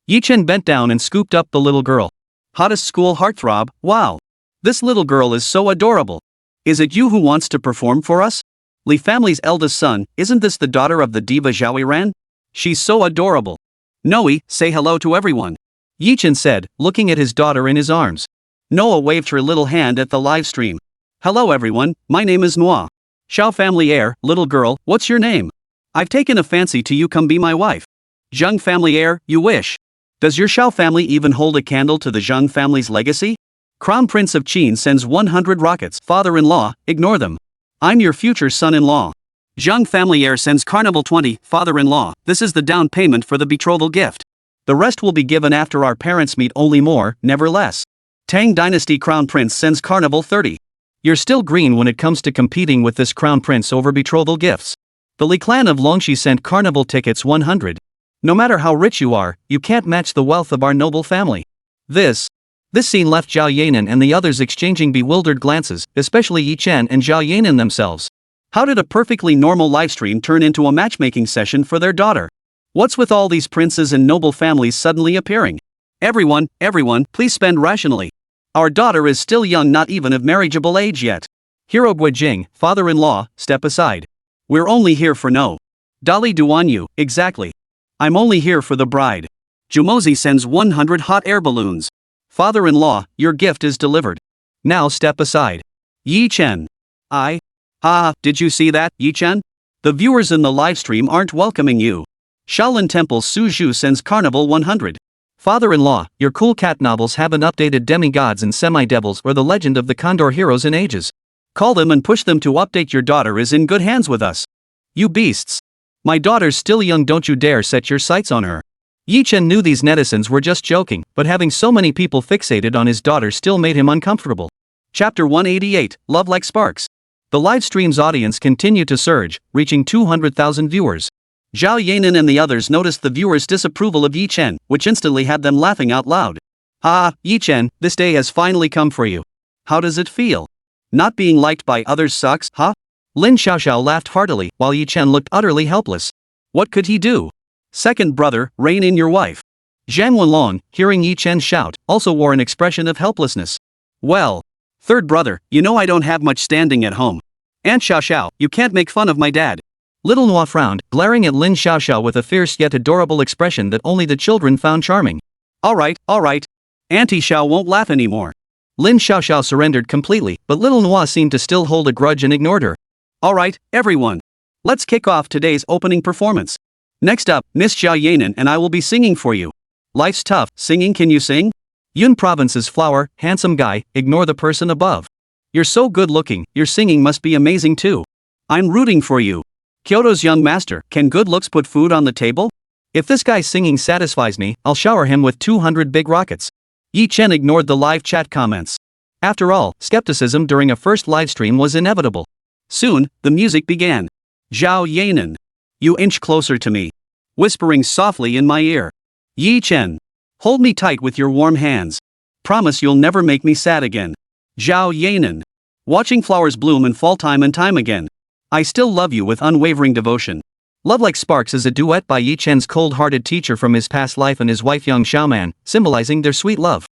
Yi Chen bent down and scooped up the little girl. Hottest school heartthrob, wow. This little girl is so adorable. Is it you who wants to perform for us? Li family's eldest son, isn't this the daughter of the diva Zhao Yanran? She's so adorable. Nuoyi, say hello to everyone. Yi Chen said, looking at his daughter in his arms. Noah waved her little hand at the live stream. Hello everyone, my name is Nuoyi. Zhao family heir, little girl, what's your name? I've taken a fancy to you, come be my wife. Zhang family heir, you wish. Does your Zhao family even hold a candle to the Zhang family's legacy? Crown Prince of Qin sends 100 rockets. Father-in-law, ignore them. I'm your future son-in-law. Zhang family heir sends Carnival 20. Father-in-law, this is the down payment for the betrothal gift. The rest will be given after our parents meet, only more, never less. Tang Dynasty Crown Prince sends Carnival 30. You're still green when it comes to competing with this Crown Prince over betrothal gifts. The Li clan of Longxi sent Carnival tickets 100. No matter how rich you are, you can't match the wealth of our noble family. This scene left Zhao Yanran and the others exchanging bewildered glances, especially Yi Chen and Zhao Yanran themselves. How did a perfectly normal livestream turn into a matchmaking session for their daughter? What's with all these princes and noble families suddenly appearing? Everyone, please spend rationally. Our daughter is still young, not even of marriageable age yet. Hero Guijing, father-in-law, step aside. We're only here for no. Dali Duanyu, exactly. I'm only here for the bride. Jumozi sends 100 hot air balloons. Father-in-law, your gift is delivered. Now step aside. Yi Chen. Did you see that, Yi Chen? The viewers in the livestream aren't welcoming you. Shaolin Temple Su Zhu sends Carnival 100. Father-in-law, your cool cat novels haven't updated demigods and semi-devils or the legend of the Condor heroes in ages. Call them and push them to update. Your daughter is in good hands with us. You beasts. My daughter's still young, don't you dare set your sights on her. Yi Chen knew these netizens were just joking, but having so many people fixated on his daughter still made him uncomfortable. Chapter 188, Love Like Sparks. The live stream's audience continued to surge, reaching 200,000 viewers. Zhao Yanran and the others noticed the viewers' disapproval of Yi Chen, which instantly had them laughing out loud. Yi Chen, this day has finally come for you. How does it feel? Not being liked by others sucks, huh? Lin Xiaoxiao laughed heartily, while Yi Chen looked utterly helpless. What could he do? Second brother, rein in your wife. Zhang Wenlong, hearing Yi Chen shout, also wore an expression of helplessness. Well. Third brother, you know I don't have much standing at home. Aunt Xiaoxiao, you can't make fun of my dad. Little Nuoyi frowned, glaring at Lin Xiaoxiao with a fierce yet adorable expression that only the children found charming. Alright. Auntie Xiao won't laugh anymore. Lin Xiaoxiao surrendered completely, but little Nuoyi seemed to still hold a grudge and ignored her. Alright, everyone. Let's kick off today's opening performance. Next up, Miss Zhao Yanran and I will be singing for you. Life's tough, singing, can you sing? Yun Province's flower, handsome guy, ignore the person above. You're so good looking, your singing must be amazing too. I'm rooting for you. Kyoto's young master, can good looks put food on the table? If this guy's singing satisfies me, I'll shower him with 200 big rockets. Chen ignored the live chat comments. After all, skepticism during a first livestream was inevitable. Soon, the music began. Zhao Yanran. You inch closer to me. Whispering softly in my ear. Chen. Hold me tight with your warm hands. Promise you'll never make me sad again. Zhao Yanran. Watching flowers bloom and fall time and time again. I still love you with unwavering devotion. Love Like Sparks is a duet by Chen's cold-hearted teacher from his past life and his wife young Xiaoman, symbolizing their sweet love.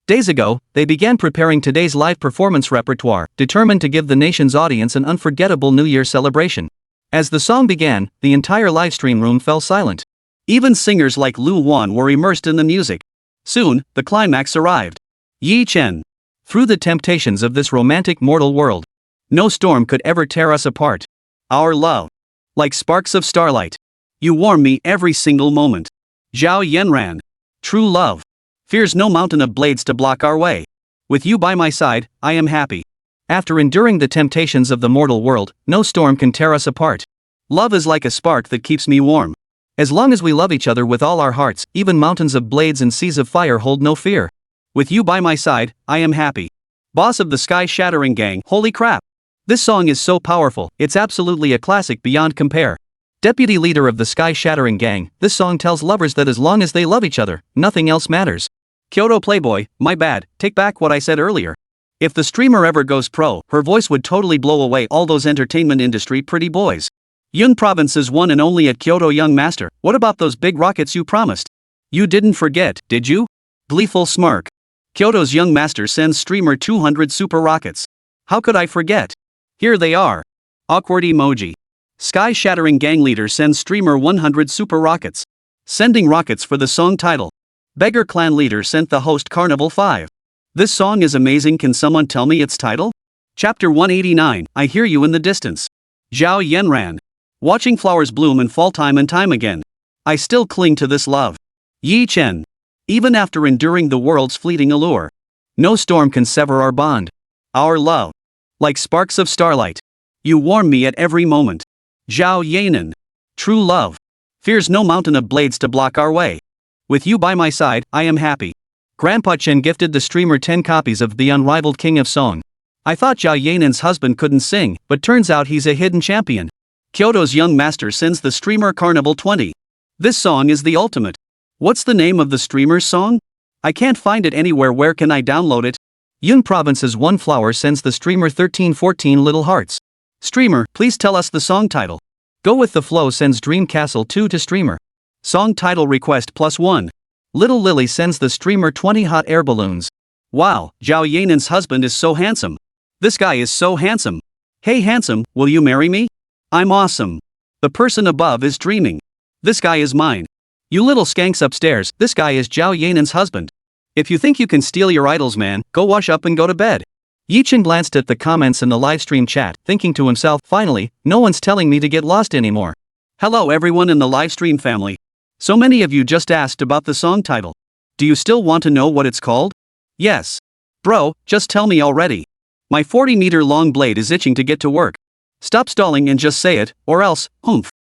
Days ago, they began preparing today's live performance repertoire, determined to give the nation's audience an unforgettable New Year celebration. As the song began, the entire livestream room fell silent. Even singers like Lu Wan were immersed in the music. Soon, the climax arrived. Chen. Through the temptations of this romantic mortal world, no storm could ever tear us apart. Our love. Like sparks of starlight. You warm me every single moment. Zhao Yanran. True love. Fears no mountain of blades to block our way. With you by my side, I am happy. After enduring the temptations of the mortal world, no storm can tear us apart. Love is like a spark that keeps me warm. As long as we love each other with all our hearts, even mountains of blades and seas of fire hold no fear. With you by my side, I am happy. Boss of the Sky Shattering Gang, holy crap. This song is so powerful, it's absolutely a classic beyond compare. Deputy leader of the Sky Shattering Gang, this song tells lovers that as long as they love each other, nothing else matters. Kyoto Playboy, my bad, take back what I said earlier. If the streamer ever goes pro, her voice would totally blow away all those entertainment industry pretty boys. Yun Province's one and only at Kyoto young master, what about those big rockets you promised? You didn't forget, did you? Gleeful smirk. Kyoto's young master sends streamer 200 super rockets. How could I forget? Here they are. Awkward emoji. Sky Shattering Gang leader sends streamer 100 super rockets. Sending rockets for the song title. Beggar clan leader sent the host Carnival 5. This song is amazing, can someone tell me its title? Chapter 189, I hear you in the distance. Zhao Yanran. Watching flowers bloom and fall time and time again. I still cling to this love. Chen. Even after enduring the world's fleeting allure. No storm can sever our bond. Our love. Like sparks of starlight. You warm me at every moment. Zhao Yanran. True love. Fears no mountain of blades to block our way. With you by my side, I am happy. Grandpa Chen gifted the streamer 10 copies of The Unrivaled King of Song. I thought Zhao Yanran's husband couldn't sing, but turns out he's a hidden champion. Kyoto's young master sends the streamer Carnival 20. This song is the ultimate. What's the name of the streamer's song? I can't find it anywhere, where can I download it? Yun Province's One Flower sends the streamer 1314 Little Hearts. Streamer, please tell us the song title. Go with the Flow sends Dream Castle 2 to streamer. Song title request +1. Little Lily sends the streamer 20 hot air balloons. Wow, Zhao Yanran's husband is so handsome. This guy is so handsome. Hey handsome, will you marry me? I'm awesome. The person above is dreaming. This guy is mine. You little skanks upstairs, this guy is Zhao Yanran's husband. If you think you can steal your idols, man, go wash up and go to bed. Chen glanced at the comments in the livestream chat, thinking to himself, finally, no one's telling me to get lost anymore. Hello everyone in the livestream family. So many of you just asked about the song title. Do you still want to know what it's called? Yes. Bro, just tell me already. My 40-meter long blade is itching to get to work. Stop stalling and just say it, or else, humph.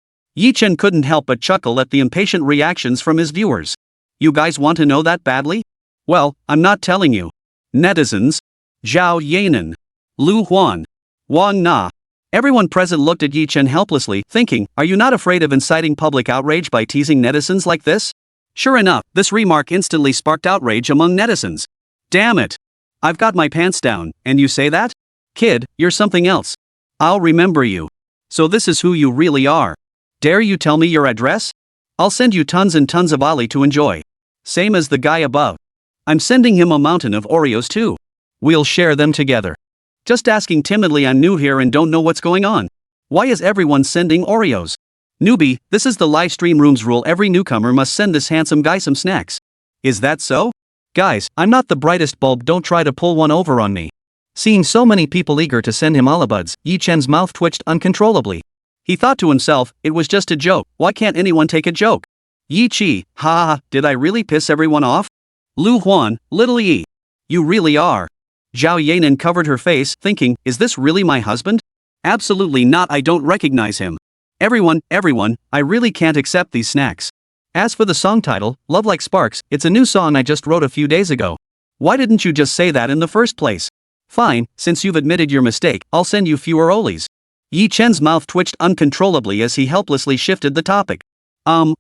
Chen couldn't help but chuckle at the impatient reactions from his viewers. You guys want to know that badly? Well, I'm not telling you. Netizens. Zhao Yanran. Lu Huan. Wang Na. Everyone present looked at Chen helplessly, thinking, are you not afraid of inciting public outrage by teasing netizens like this? Sure enough, this remark instantly sparked outrage among netizens. Damn it. I've got my pants down, and you say that? Kid, you're something else. I'll remember you. So this is who you really are. Dare you tell me your address? I'll send you tons and tons of Ali to enjoy. Same as the guy above. I'm sending him a mountain of Oreos too. We'll share them together. Just asking timidly, I'm new here and don't know what's going on. Why is everyone sending Oreos? Newbie, this is the live stream room's rule, every newcomer must send this handsome guy some snacks. Is that so? Guys, I'm not the brightest bulb, don't try to pull one over on me. Seeing so many people eager to send him alabuds, Chen's mouth twitched uncontrollably. He thought to himself, it was just a joke, why can't anyone take a joke? Chi, ha ha, did I really piss everyone off? Lu Huan, little Yi. You really are. Zhao Yanran covered her face, thinking, is this really my husband? Absolutely not, I don't recognize him. Everyone, I really can't accept these snacks. As for the song title, Love Like Sparks, it's a new song I just wrote a few days ago. Why didn't you just say that in the first place? Fine, since you've admitted your mistake, I'll send you fewer olis. Yi Chen's mouth twitched uncontrollably as he helplessly shifted the topic.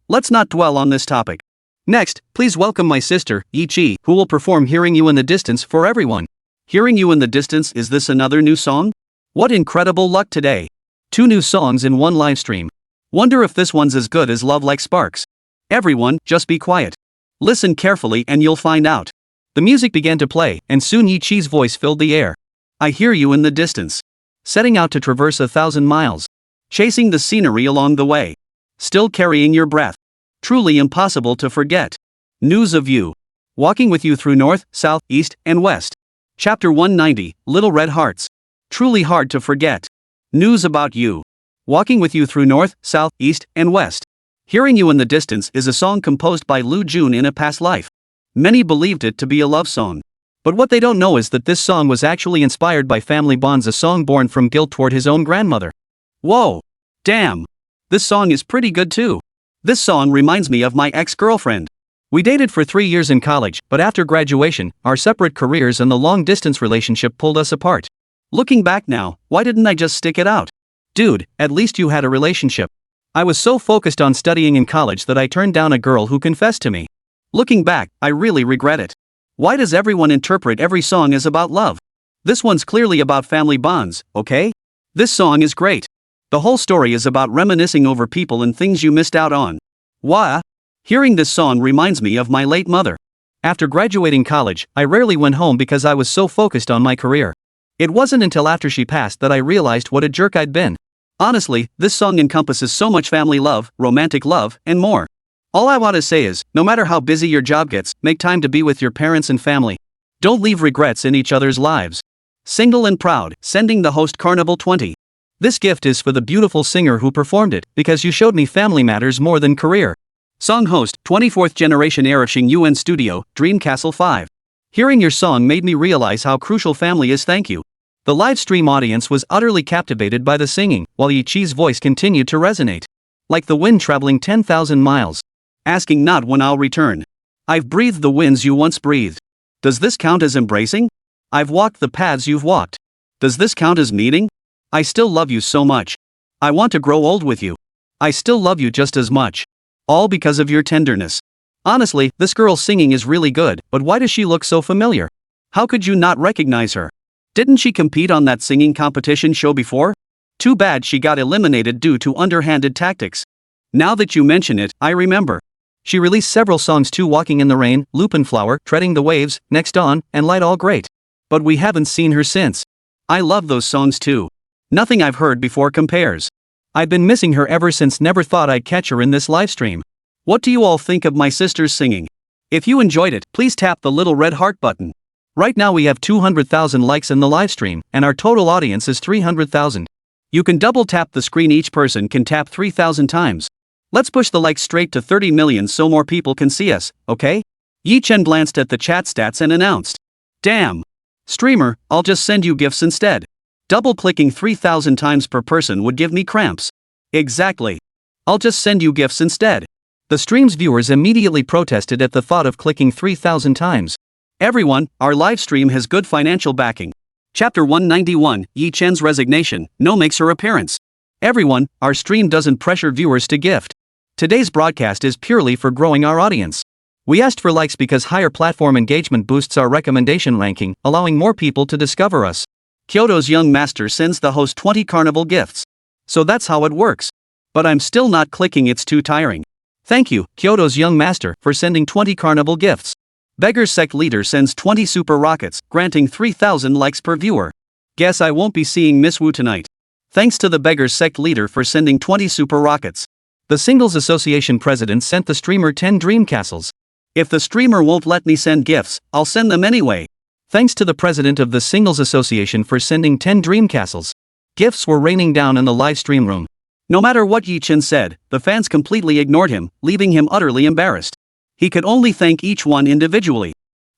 Let's not dwell on this topic. Next, please welcome my sister, Yi Chi, who will perform Hearing You in the Distance for everyone. Hearing You in the Distance, is this another new song? What incredible luck today. 2 new songs in one live stream. Wonder if this one's as good as Love Like Sparks. Everyone, just be quiet. Listen carefully and you'll find out. The music began to play, and soon Yi Chi's voice filled the air. I hear you in the distance. Setting out to traverse 1,000 miles. Chasing the scenery along the way. Still carrying your breath. Truly impossible to forget. News of you. Walking with you through north, south, east, and west. Chapter 190, Little Red Hearts. Truly hard to forget. News about you. Walking with you through north, south, east, and west. Hearing You in the Distance is a song composed by Lu Jun in a past life. Many believed it to be a love song. But what they don't know is that this song was actually inspired by family bonds, a song born from guilt toward his own grandmother. Whoa! Damn! This song is pretty good too. This song reminds me of my ex-girlfriend. We dated for 3 years in college, but after graduation, our separate careers and the long-distance relationship pulled us apart. Looking back now, why didn't I just stick it out? Dude, at least you had a relationship. I was so focused on studying in college that I turned down a girl who confessed to me. Looking back, I really regret it. Why does everyone interpret every song as about love? This one's clearly about family bonds, okay? This song is great. The whole story is about reminiscing over people and things you missed out on. Wah! Hearing this song reminds me of my late mother. After graduating college, I rarely went home because I was so focused on my career. It wasn't until after she passed that I realized what a jerk I'd been. Honestly, this song encompasses so much family love, romantic love, and more. All I want to say is, no matter how busy your job gets, make time to be with your parents and family. Don't leave regrets in each other's lives. Single and Proud, sending the host Carnival 20. This gift is for the beautiful singer who performed it, because you showed me family matters more than career. Song host, 24th generation heir of Xing Yuan Studio, Dream Castle 5. Hearing your song made me realize how crucial family is, thank you. The live stream audience was utterly captivated by the singing, while Yi Chi's voice continued to resonate. Like the wind traveling 10,000 miles. Asking not when I'll return. I've breathed the winds you once breathed. Does this count as embracing? I've walked the paths you've walked. Does this count as meeting? I still love you so much. I want to grow old with you. I still love you just as much. All because of your tenderness. Honestly, this girl's singing is really good, but why does she look so familiar? How could you not recognize her? Didn't she compete on that singing competition show before? Too bad she got eliminated due to underhanded tactics. Now that you mention it, I remember. She released several songs too: Walking in the Rain, Lupin Flower, Treading the Waves, Next On, and Light, all great. But we haven't seen her since. I love those songs too. Nothing I've heard before compares. I've been missing her ever since. Never thought I'd catch her in this livestream. What do you all think of my sister's singing? If you enjoyed it, please tap the little red heart button. Right now we have 200,000 likes in the livestream, and our total audience is 300,000. You can double tap the screen. Each person can tap 3,000 times. Let's push the likes straight to 30 million so more people can see us, okay? Yi Chen glanced at the chat stats and announced. Damn. Streamer, I'll just send you gifts instead. Double-clicking 3,000 times per person would give me cramps. Exactly. I'll just send you gifts instead. The stream's viewers immediately protested at the thought of clicking 3,000 times. Everyone, our live stream has good financial backing. Chapter 191, Yi Chen's resignation, no makes her appearance. Everyone, our stream doesn't pressure viewers to gift. Today's broadcast is purely for growing our audience. We asked for likes because higher platform engagement boosts our recommendation ranking, allowing more people to discover us. Kyoto's young master sends the host 20 carnival gifts. So that's how it works. But I'm still not clicking, it's too tiring. Thank you, Kyoto's young master, for sending 20 carnival gifts. Beggar's sect leader sends 20 super rockets, granting 3,000 likes per viewer. Guess I won't be seeing Miss Wu tonight. Thanks to the Beggar's sect leader for sending 20 super rockets. The Singles Association president sent the streamer 10 dream castles. If the streamer won't let me send gifts, I'll send them anyway. Thanks to the president of the Singles Association for sending 10 dream castles. Gifts were raining down in the live stream room. No matter what Yi Chen said, the fans completely ignored him, leaving him utterly embarrassed. He could only thank each one individually.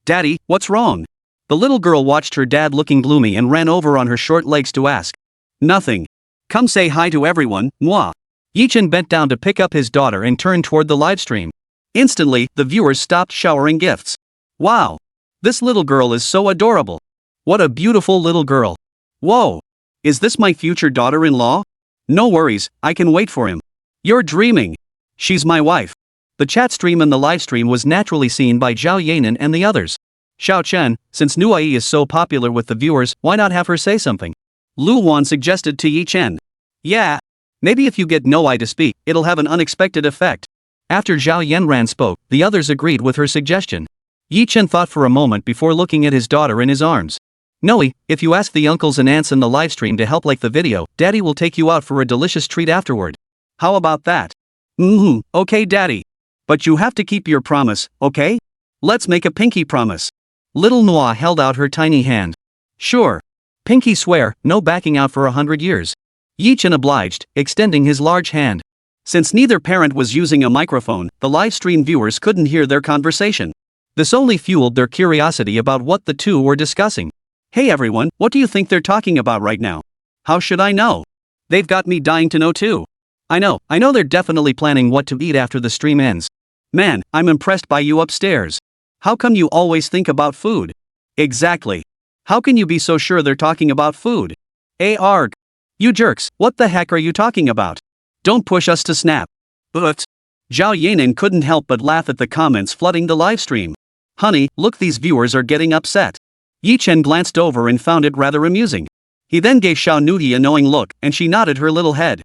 Daddy, what's wrong? The little girl watched her dad looking gloomy and ran over on her short legs to ask. Nothing. Come say hi to everyone, moi. Chen bent down to pick up his daughter and turned toward the livestream. Instantly, the viewers stopped showering gifts. Wow. This little girl is so adorable. What a beautiful little girl. Whoa. Is this my future daughter-in-law? No worries, I can wait for him. You're dreaming. She's my wife. The chat stream and the live stream was naturally seen by Zhao Yanran and the others. Chen, since Nuoyi is so popular with the viewers, why not have her say something? Lu Wan suggested to Chen. Yeah. Maybe if you get Nuoyi to speak, it'll have an unexpected effect. After Zhao Yanran spoke, the others agreed with her suggestion. Chen thought for a moment before looking at his daughter in his arms. Nuoyi, if you ask the uncles and aunts in the livestream to help like the video, Daddy will take you out for a delicious treat afterward. How about that? Okay Daddy. But you have to keep your promise, okay? Let's make a pinky promise. Little Nuoyi held out her tiny hand. Sure. Pinky swear, no backing out for 100 years. Chen obliged, extending his large hand. Since neither parent was using a microphone, the live stream viewers couldn't hear their conversation. This only fueled their curiosity about what the two were discussing. Hey everyone, what do you think they're talking about right now? How should I know? They've got me dying to know too. I know they're definitely planning what to eat after the stream ends. Man, I'm impressed by you upstairs. How come you always think about food? Exactly. How can you be so sure they're talking about food? Arg. You jerks, what the heck are you talking about? Don't push us to snap. But Zhao Yanran couldn't help but laugh at the comments flooding the livestream. Honey, look, these viewers are getting upset. Chen glanced over and found it rather amusing. He then gave Xiao Nuyi a knowing look, and she nodded her little head.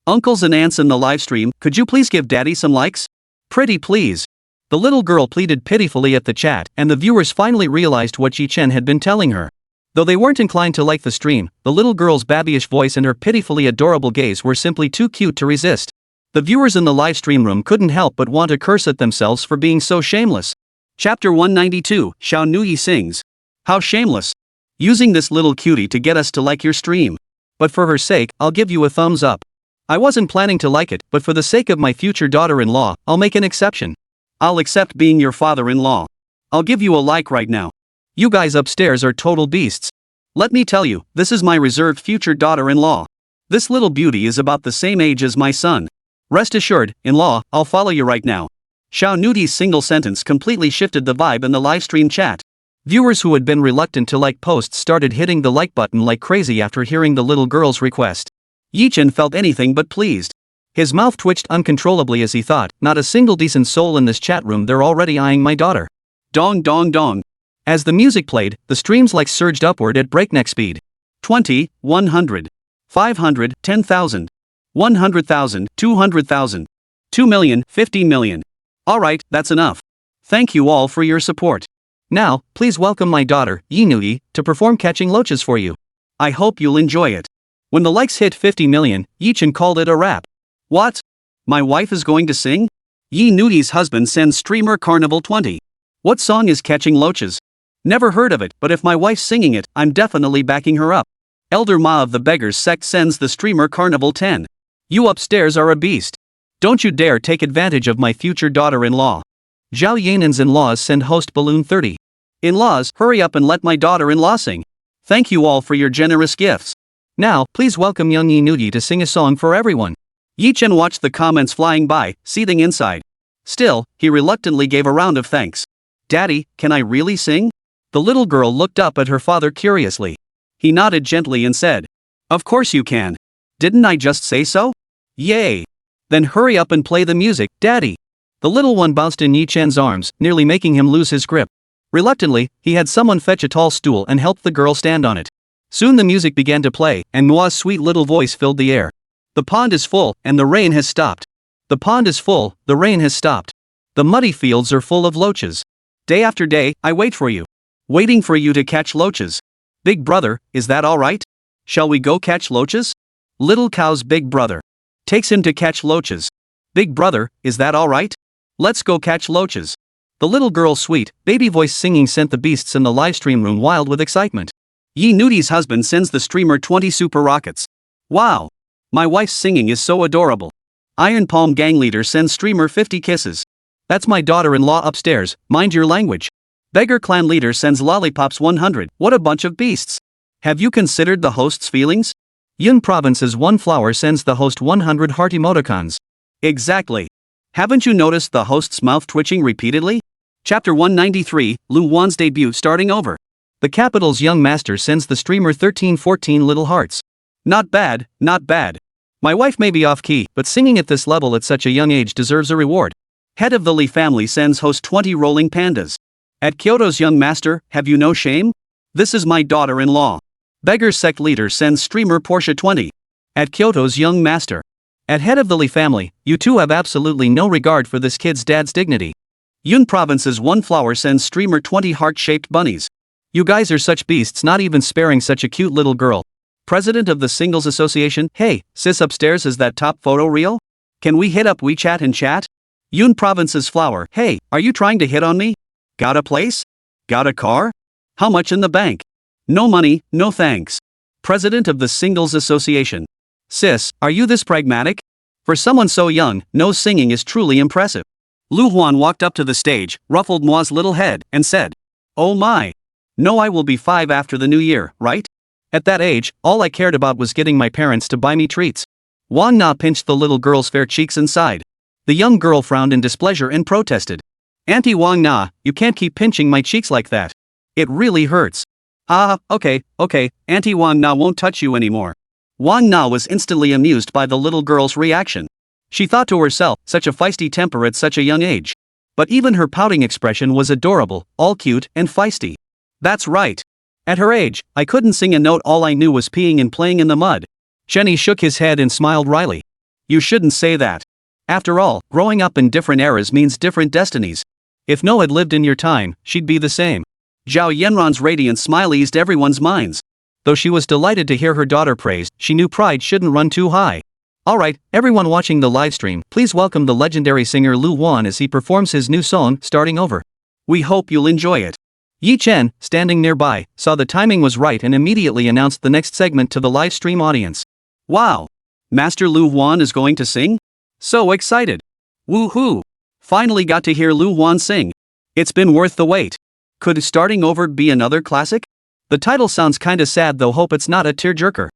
Uncles and aunts in the livestream, could you please give Daddy some likes? Pretty please. The little girl pleaded pitifully at the chat, and the viewers finally realized what Chen had been telling her. Though they weren't inclined to like the stream, the little girl's babyish voice and her pitifully adorable gaze were simply too cute to resist. The viewers in the live stream room couldn't help but want to curse at themselves for being so shameless. Chapter 192, Xiao Nuyi sings. How shameless. Using this little cutie to get us to like your stream. But for her sake, I'll give you a thumbs up. I wasn't planning to like it, but for the sake of my future daughter-in-law, I'll make an exception. I'll accept being your father-in-law. I'll give you a like right now. You guys upstairs are total beasts. Let me tell you, this is my reserved future daughter-in-law. This little beauty is about the same age as my son. Rest assured, in-law, I'll follow you right now. Xiao Nuyi's single sentence completely shifted the vibe in the livestream chat. Viewers who had been reluctant to like posts started hitting the like button like crazy after hearing the little girl's request. Chen felt anything but pleased. His mouth twitched uncontrollably as he thought, not a single decent soul in this chat room, they're already eyeing my daughter. Dong dong dong. As the music played, the streams like surged upward at breakneck speed. 20, 100, 500, 10,000, 100,000, 200,000, 2 million, 50 million. Alright, that's enough. Thank you all for your support. Now, please welcome my daughter, Nuoyi, to perform Catching Loaches for you. I hope you'll enjoy it. When the likes hit 50 million, Chen called it a wrap. What? My wife is going to sing? Nuoyi's husband sends streamer Carnival 20. What song is Catching Loaches? Never heard of it, but if my wife's singing it, I'm definitely backing her up. Elder Ma of the Beggars sect sends the streamer Carnival 10. You upstairs are a beast. Don't you dare take advantage of my future daughter-in-law. Zhao Yanran's in-laws send host Balloon 30. In-laws, hurry up and let my daughter-in-law sing. Thank you all for your generous gifts. Now, please welcome young Nuoyi to sing a song for everyone. Chen watched the comments flying by, seething inside. Still, he reluctantly gave a round of thanks. Daddy, can I really sing? The little girl looked up at her father curiously. He nodded gently and said, Of course you can. Didn't I just say so? Yay! Then hurry up and play the music, Daddy. The little one bounced in Chen's arms, nearly making him lose his grip. Reluctantly, he had someone fetch a tall stool and helped the girl stand on it. Soon the music began to play, and Nuoyi's sweet little voice filled the air. The pond is full, and the rain has stopped. The pond is full, the rain has stopped. The muddy fields are full of loaches. Day after day, I wait for you. Waiting for you to catch loaches. Big brother, is that alright? Shall we go catch loaches? Little cow's big brother takes him to catch loaches. Big brother, is that alright? Let's go catch loaches. The little girl's sweet, baby voice singing sent the beasts in the livestream room wild with excitement. Nuoyi's husband sends the streamer 20 super rockets. Wow! My wife's singing is so adorable. Iron Palm gang leader sends streamer 50 kisses. That's my daughter-in-law upstairs, mind your language. Beggar clan leader sends lollipops 100. What a bunch of beasts. Have you considered the host's feelings? Yun Province's One Flower sends the host 100 heart emoticons. Exactly. Haven't you noticed the host's mouth twitching repeatedly? Chapter 193, Lu Wan's debut starting over. The capital's young master sends the streamer 1314 little hearts. Not bad, not bad. My wife may be off key, but singing at this level at such a young age deserves a reward. Head of the Li family sends host 20 rolling pandas. At Kyoto's young master, have you no shame? This is my daughter-in-law. Beggar sect leader sends streamer Porsche 20. At Kyoto's young master. At head of the Li family, you two have absolutely no regard for this kid's dad's dignity. Yun Province's One Flower sends streamer 20 heart-shaped bunnies. You guys are such beasts, not even sparing such a cute little girl. President of the Singles Association, hey, sis upstairs, is that top photo real? Can we hit up WeChat and chat? Yun Province's Flower, hey, are you trying to hit on me? Got a place? Got a car? How much in the bank? No money, no thanks. President of the Singles Association. Sis, are you this pragmatic? For someone so young, no singing is truly impressive. Lu Huan walked up to the stage, ruffled Mua's little head, and said, "Oh my. No, I will be 5 after the new year, right? At that age, all I cared about was getting my parents to buy me treats." Wang Na pinched the little girl's fair cheeks and sighed. The young girl frowned in displeasure and protested. "Auntie Wang Na, you can't keep pinching my cheeks like that. It really hurts." "Ah, okay, Auntie Wang Na won't touch you anymore." Wang Na was instantly amused by the little girl's reaction. She thought to herself, such a feisty temper at such a young age. But even her pouting expression was adorable, all cute and feisty. That's right. At her age, I couldn't sing a note, all I knew was peeing and playing in the mud. Shenny shook his head and smiled wryly. You shouldn't say that. After all, growing up in different eras means different destinies. If No had lived in your time, she'd be the same. Zhao Yanran's radiant smile eased everyone's minds. Though she was delighted to hear her daughter praised, she knew pride shouldn't run too high. Alright, everyone watching the livestream, please welcome the legendary singer Lu Wan as he performs his new song, Starting Over. We hope you'll enjoy it. Yi Chen, standing nearby, saw the timing was right and immediately announced the next segment to the livestream audience. Wow! Master Lu Wan is going to sing? So excited! Woohoo! Finally got to hear Lu Wan sing. It's been worth the wait. Could Starting Over be another classic? The title sounds kinda sad, though hope it's not a tearjerker.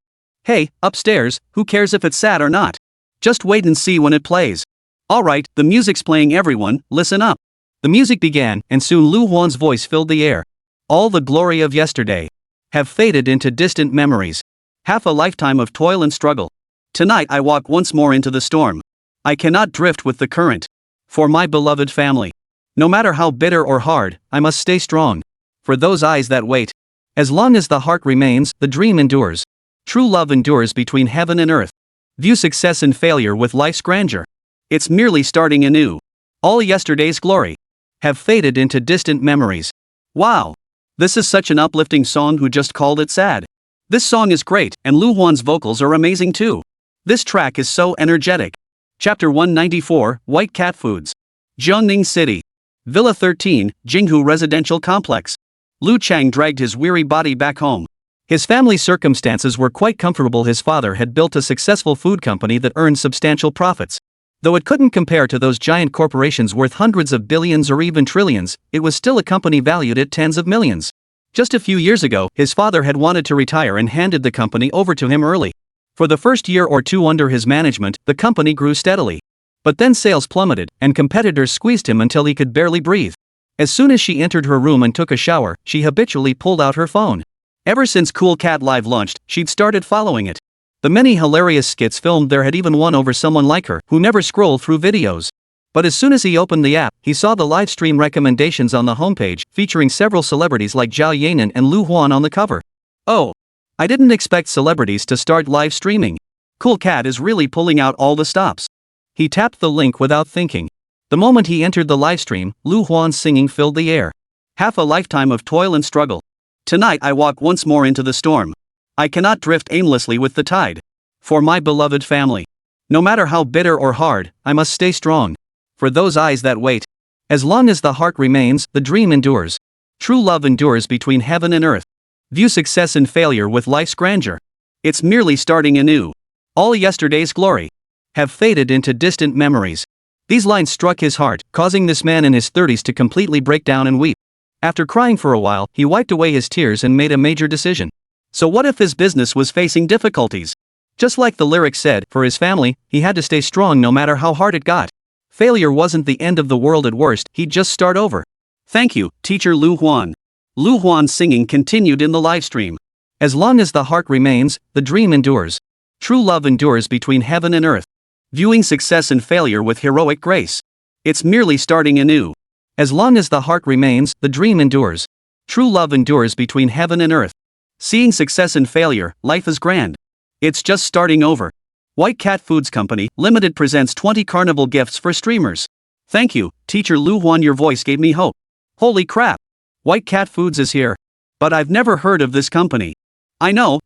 Hey, upstairs, who cares if it's sad or not? Just wait and see when it plays. Alright, the music's playing, everyone, listen up. The music began, and soon Lu Huan's voice filled the air. All the glory of yesterday have faded into distant memories. Half a lifetime of toil and struggle. Tonight I walk once more into the storm. I cannot drift with the current. For my beloved family. No matter how bitter or hard, I must stay strong. For those eyes that wait. As long as the heart remains, the dream endures. True love endures between heaven and earth. View success and failure with life's grandeur. It's merely starting anew. All yesterday's glory have faded into distant memories. Wow! This is such an uplifting song. Who just called it sad? This song is great, and Lu Huan's vocals are amazing too. This track is so energetic. Chapter 194, White Cat Foods. Jiangning City. Villa 13, Jinghu Residential Complex. Lu Chang dragged his weary body back home. His family's circumstances were quite comfortable. His father had built a successful food company that earned substantial profits. Though it couldn't compare to those giant corporations worth hundreds of billions or even trillions, it was still a company valued at tens of millions. Just a few years ago, his father had wanted to retire and handed the company over to him early. For the first year or two under his management, the company grew steadily. But then sales plummeted, and competitors squeezed him until he could barely breathe. As soon as she entered her room and took a shower, she habitually pulled out her phone. Ever since Cool Cat Live launched, she'd started following it. The many hilarious skits filmed there had even won over someone like her, who never scrolled through videos. But as soon as he opened the app, he saw the live stream recommendations on the homepage, featuring several celebrities like Zhao Yanran and Lu Huan on the cover. Oh! I didn't expect celebrities to start live streaming. Cool Cat is really pulling out all the stops. He tapped the link without thinking. The moment he entered the livestream, Lu Huan's singing filled the air. Half a lifetime of toil and struggle. Tonight I walk once more into the storm. I cannot drift aimlessly with the tide. For my beloved family. No matter how bitter or hard, I must stay strong. For those eyes that wait. As long as the heart remains, the dream endures. True love endures between heaven and earth. View success and failure with life's grandeur. It's merely starting anew. All yesterday's glory have faded into distant memories. These lines struck his heart, causing this man in his 30s to completely break down and weep. After crying for a while, he wiped away his tears and made a major decision. So what if his business was facing difficulties? Just like the lyrics said, for his family, he had to stay strong no matter how hard it got. Failure wasn't the end of the world at worst, he'd just start over. Thank you, teacher Lu Huan. Lu Huan's singing continued in the livestream. As long as the heart remains, the dream endures. True love endures between heaven and earth. Viewing success and failure with heroic grace. It's merely starting anew. As long as the heart remains, the dream endures. True love endures between heaven and earth. Seeing success and failure, life is grand. It's just starting over. White Cat Foods Company, Limited presents 20 carnival gifts for streamers. Thank you, teacher Lu Huan, your voice gave me hope. Holy crap! White Cat Foods is here. But I've never heard of this company. I know.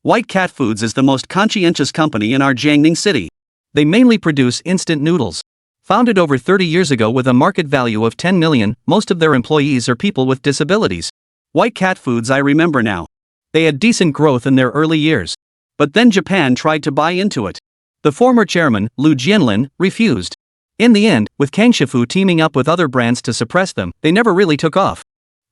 White Cat Foods is the most conscientious company in our Jiangning city. They mainly produce instant noodles. Founded over 30 years ago with a market value of 10 million, most of their employees are people with disabilities. White Cat Foods, I remember now. They had decent growth in their early years. But then Japan tried to buy into it. The former chairman, Liu Jianlin, refused. In the end, with Kang Shifu teaming up with other brands to suppress them, they never really took off.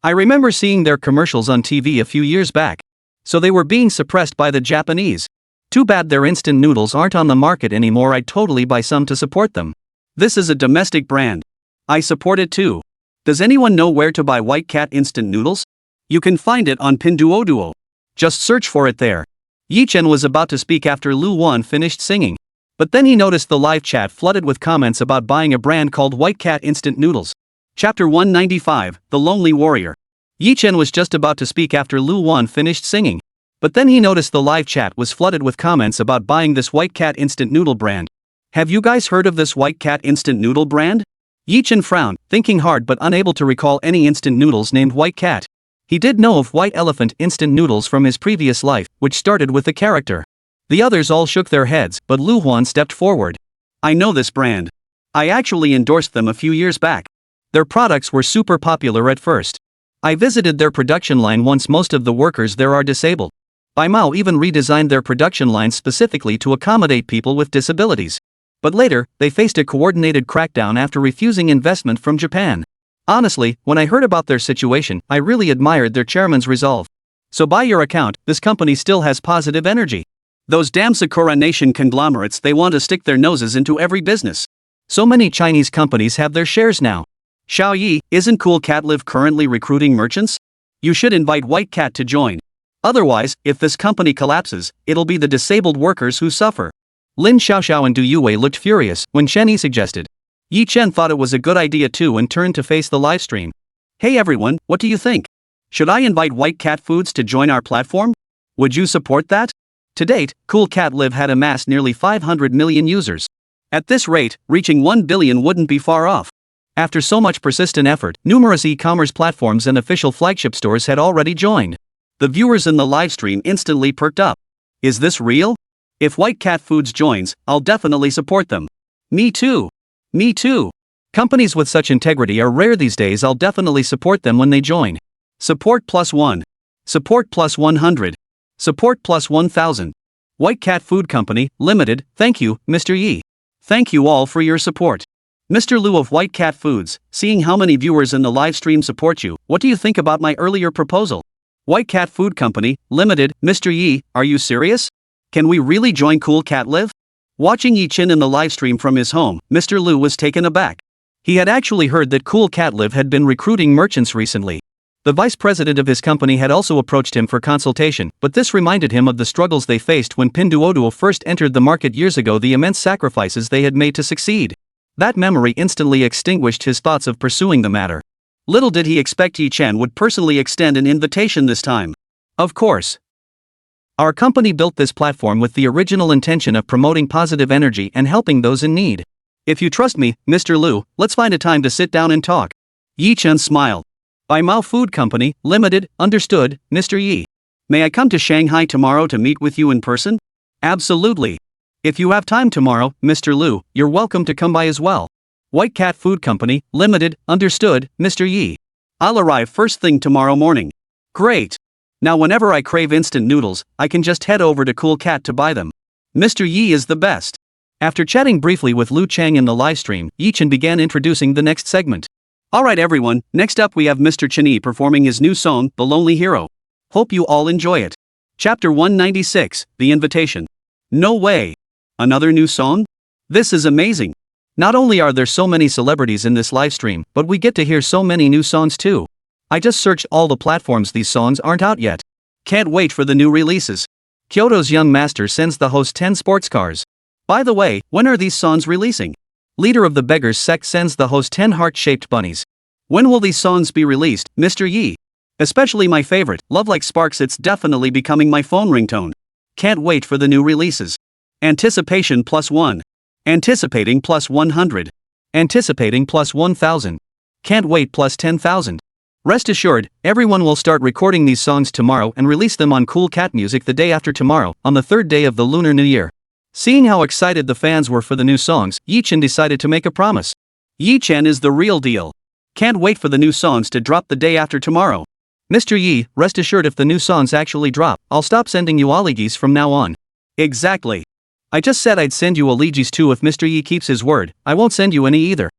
I remember seeing their commercials on TV a few years back. So they were being suppressed by the Japanese. Too bad their instant noodles aren't on the market anymore. I'd totally buy some to support them. This is a domestic brand. I support it too. Does anyone know where to buy White Cat instant noodles? You can find it on Pinduoduo. Just search for it there. Chen was about to speak after Lu Huan finished singing. But then he noticed the live chat flooded with comments about buying a brand called White Cat Instant Noodles. Chapter 195, The Lonely Warrior. Chen was just about to speak after Lu Huan finished singing. But then he noticed the live chat was flooded with comments about buying this White Cat Instant Noodle brand. Have you guys heard of this White Cat Instant Noodle brand? Chen frowned, thinking hard but unable to recall any instant noodles named White Cat. He did know of White Elephant instant noodles from his previous life, which started with the character. The others all shook their heads, but Lu Huan stepped forward. I know this brand. I actually endorsed them a few years back. Their products were super popular at first. I visited their production line once. Most of the workers there are disabled. Baimao even redesigned their production line specifically to accommodate people with disabilities. But later, they faced a coordinated crackdown after refusing investment from Japan. Honestly, when I heard about their situation, I really admired their chairman's resolve. So by your account, this company still has positive energy. Those damn Sakura Nation conglomerates, they want to stick their noses into every business. So many Chinese companies have their shares now. Xiao Yi, isn't Cool Cat Live currently recruiting merchants? You should invite White Cat to join. Otherwise, if this company collapses, it'll be the disabled workers who suffer. Lin Xiaoxiao and Du Yue looked furious when Chen Yi suggested. Chen thought it was a good idea too and turned to face the livestream. Hey everyone, what do you think? Should I invite White Cat Foods to join our platform? Would you support that? To date, Cool Cat Live had amassed nearly 500 million users. At this rate, reaching 1 billion wouldn't be far off. After so much persistent effort, numerous e-commerce platforms and official flagship stores had already joined. The viewers in the livestream instantly perked up. Is this real? If White Cat Foods joins, I'll definitely support them. Me too. Me too. Companies with such integrity are rare these days. I'll definitely support them when they join. Support +1. Support +100. Support +1000. White Cat Food Company, Limited, thank you, Mr. Yi. Thank you all for your support. Mr. Liu of White Cat Foods, seeing how many viewers in the live stream support you, what do you think about my earlier proposal? White Cat Food Company, Limited, Mr. Yi, are you serious? Can we really join Cool Cat Live? Watching Chen in the livestream from his home, Mr. Liu was taken aback. He had actually heard that Cool Cat Live had been recruiting merchants recently. The vice president of his company had also approached him for consultation, but this reminded him of the struggles they faced when Pinduoduo first entered the market years ago, the immense sacrifices they had made to succeed. That memory instantly extinguished his thoughts of pursuing the matter. Little did he expect Chen would personally extend an invitation this time. Of course. Our company built this platform with the original intention of promoting positive energy and helping those in need. If you trust me, Mr. Liu, let's find a time to sit down and talk. Chen smiled. Baimao Food Company, Limited, understood, Mr. Yi. May I come to Shanghai tomorrow to meet with you in person? Absolutely. If you have time tomorrow, Mr. Liu, you're welcome to come by as well. White Cat Food Company, Limited, understood, Mr. Yi. I'll arrive first thing tomorrow morning. Great. Now whenever I crave instant noodles, I can just head over to Cool Cat to buy them. Mr. Yi is the best. After chatting briefly with Lu Chang in the livestream, Chen began introducing the next segment. Alright everyone, next up we have Mr. Chen performing his new song, The Lonely Hero. Hope you all enjoy it. Chapter 196, The Invitation. No way! Another new song? This is amazing. Not only are there so many celebrities in this livestream, but we get to hear so many new songs too. I just searched all the platforms these songs aren't out yet. Can't wait for the new releases. Kyoto's young master sends the host 10 sports cars. By the way, when are these songs releasing? Leader of the beggars sect sends the host 10 heart-shaped bunnies. When will these songs be released, Mr. Yi? Especially my favorite, Love Like Sparks, it's definitely becoming my phone ringtone. Can't wait for the new releases. Anticipation +1. Anticipating +100. Anticipating +1000. Can't wait +10,000. Rest assured, everyone will start recording these songs tomorrow and release them on Cool Cat Music the day after tomorrow, on the third day of the Lunar New Year. Seeing how excited the fans were for the new songs, Yi Chen decided to make a promise. Yi Chen is the real deal. Can't wait for the new songs to drop the day after tomorrow. Mr. Yi, rest assured if the new songs actually drop, I'll stop sending you Oligis from now on. Exactly. I just said I'd send you Oligis too if Mr. Yi keeps his word, I won't send you any either.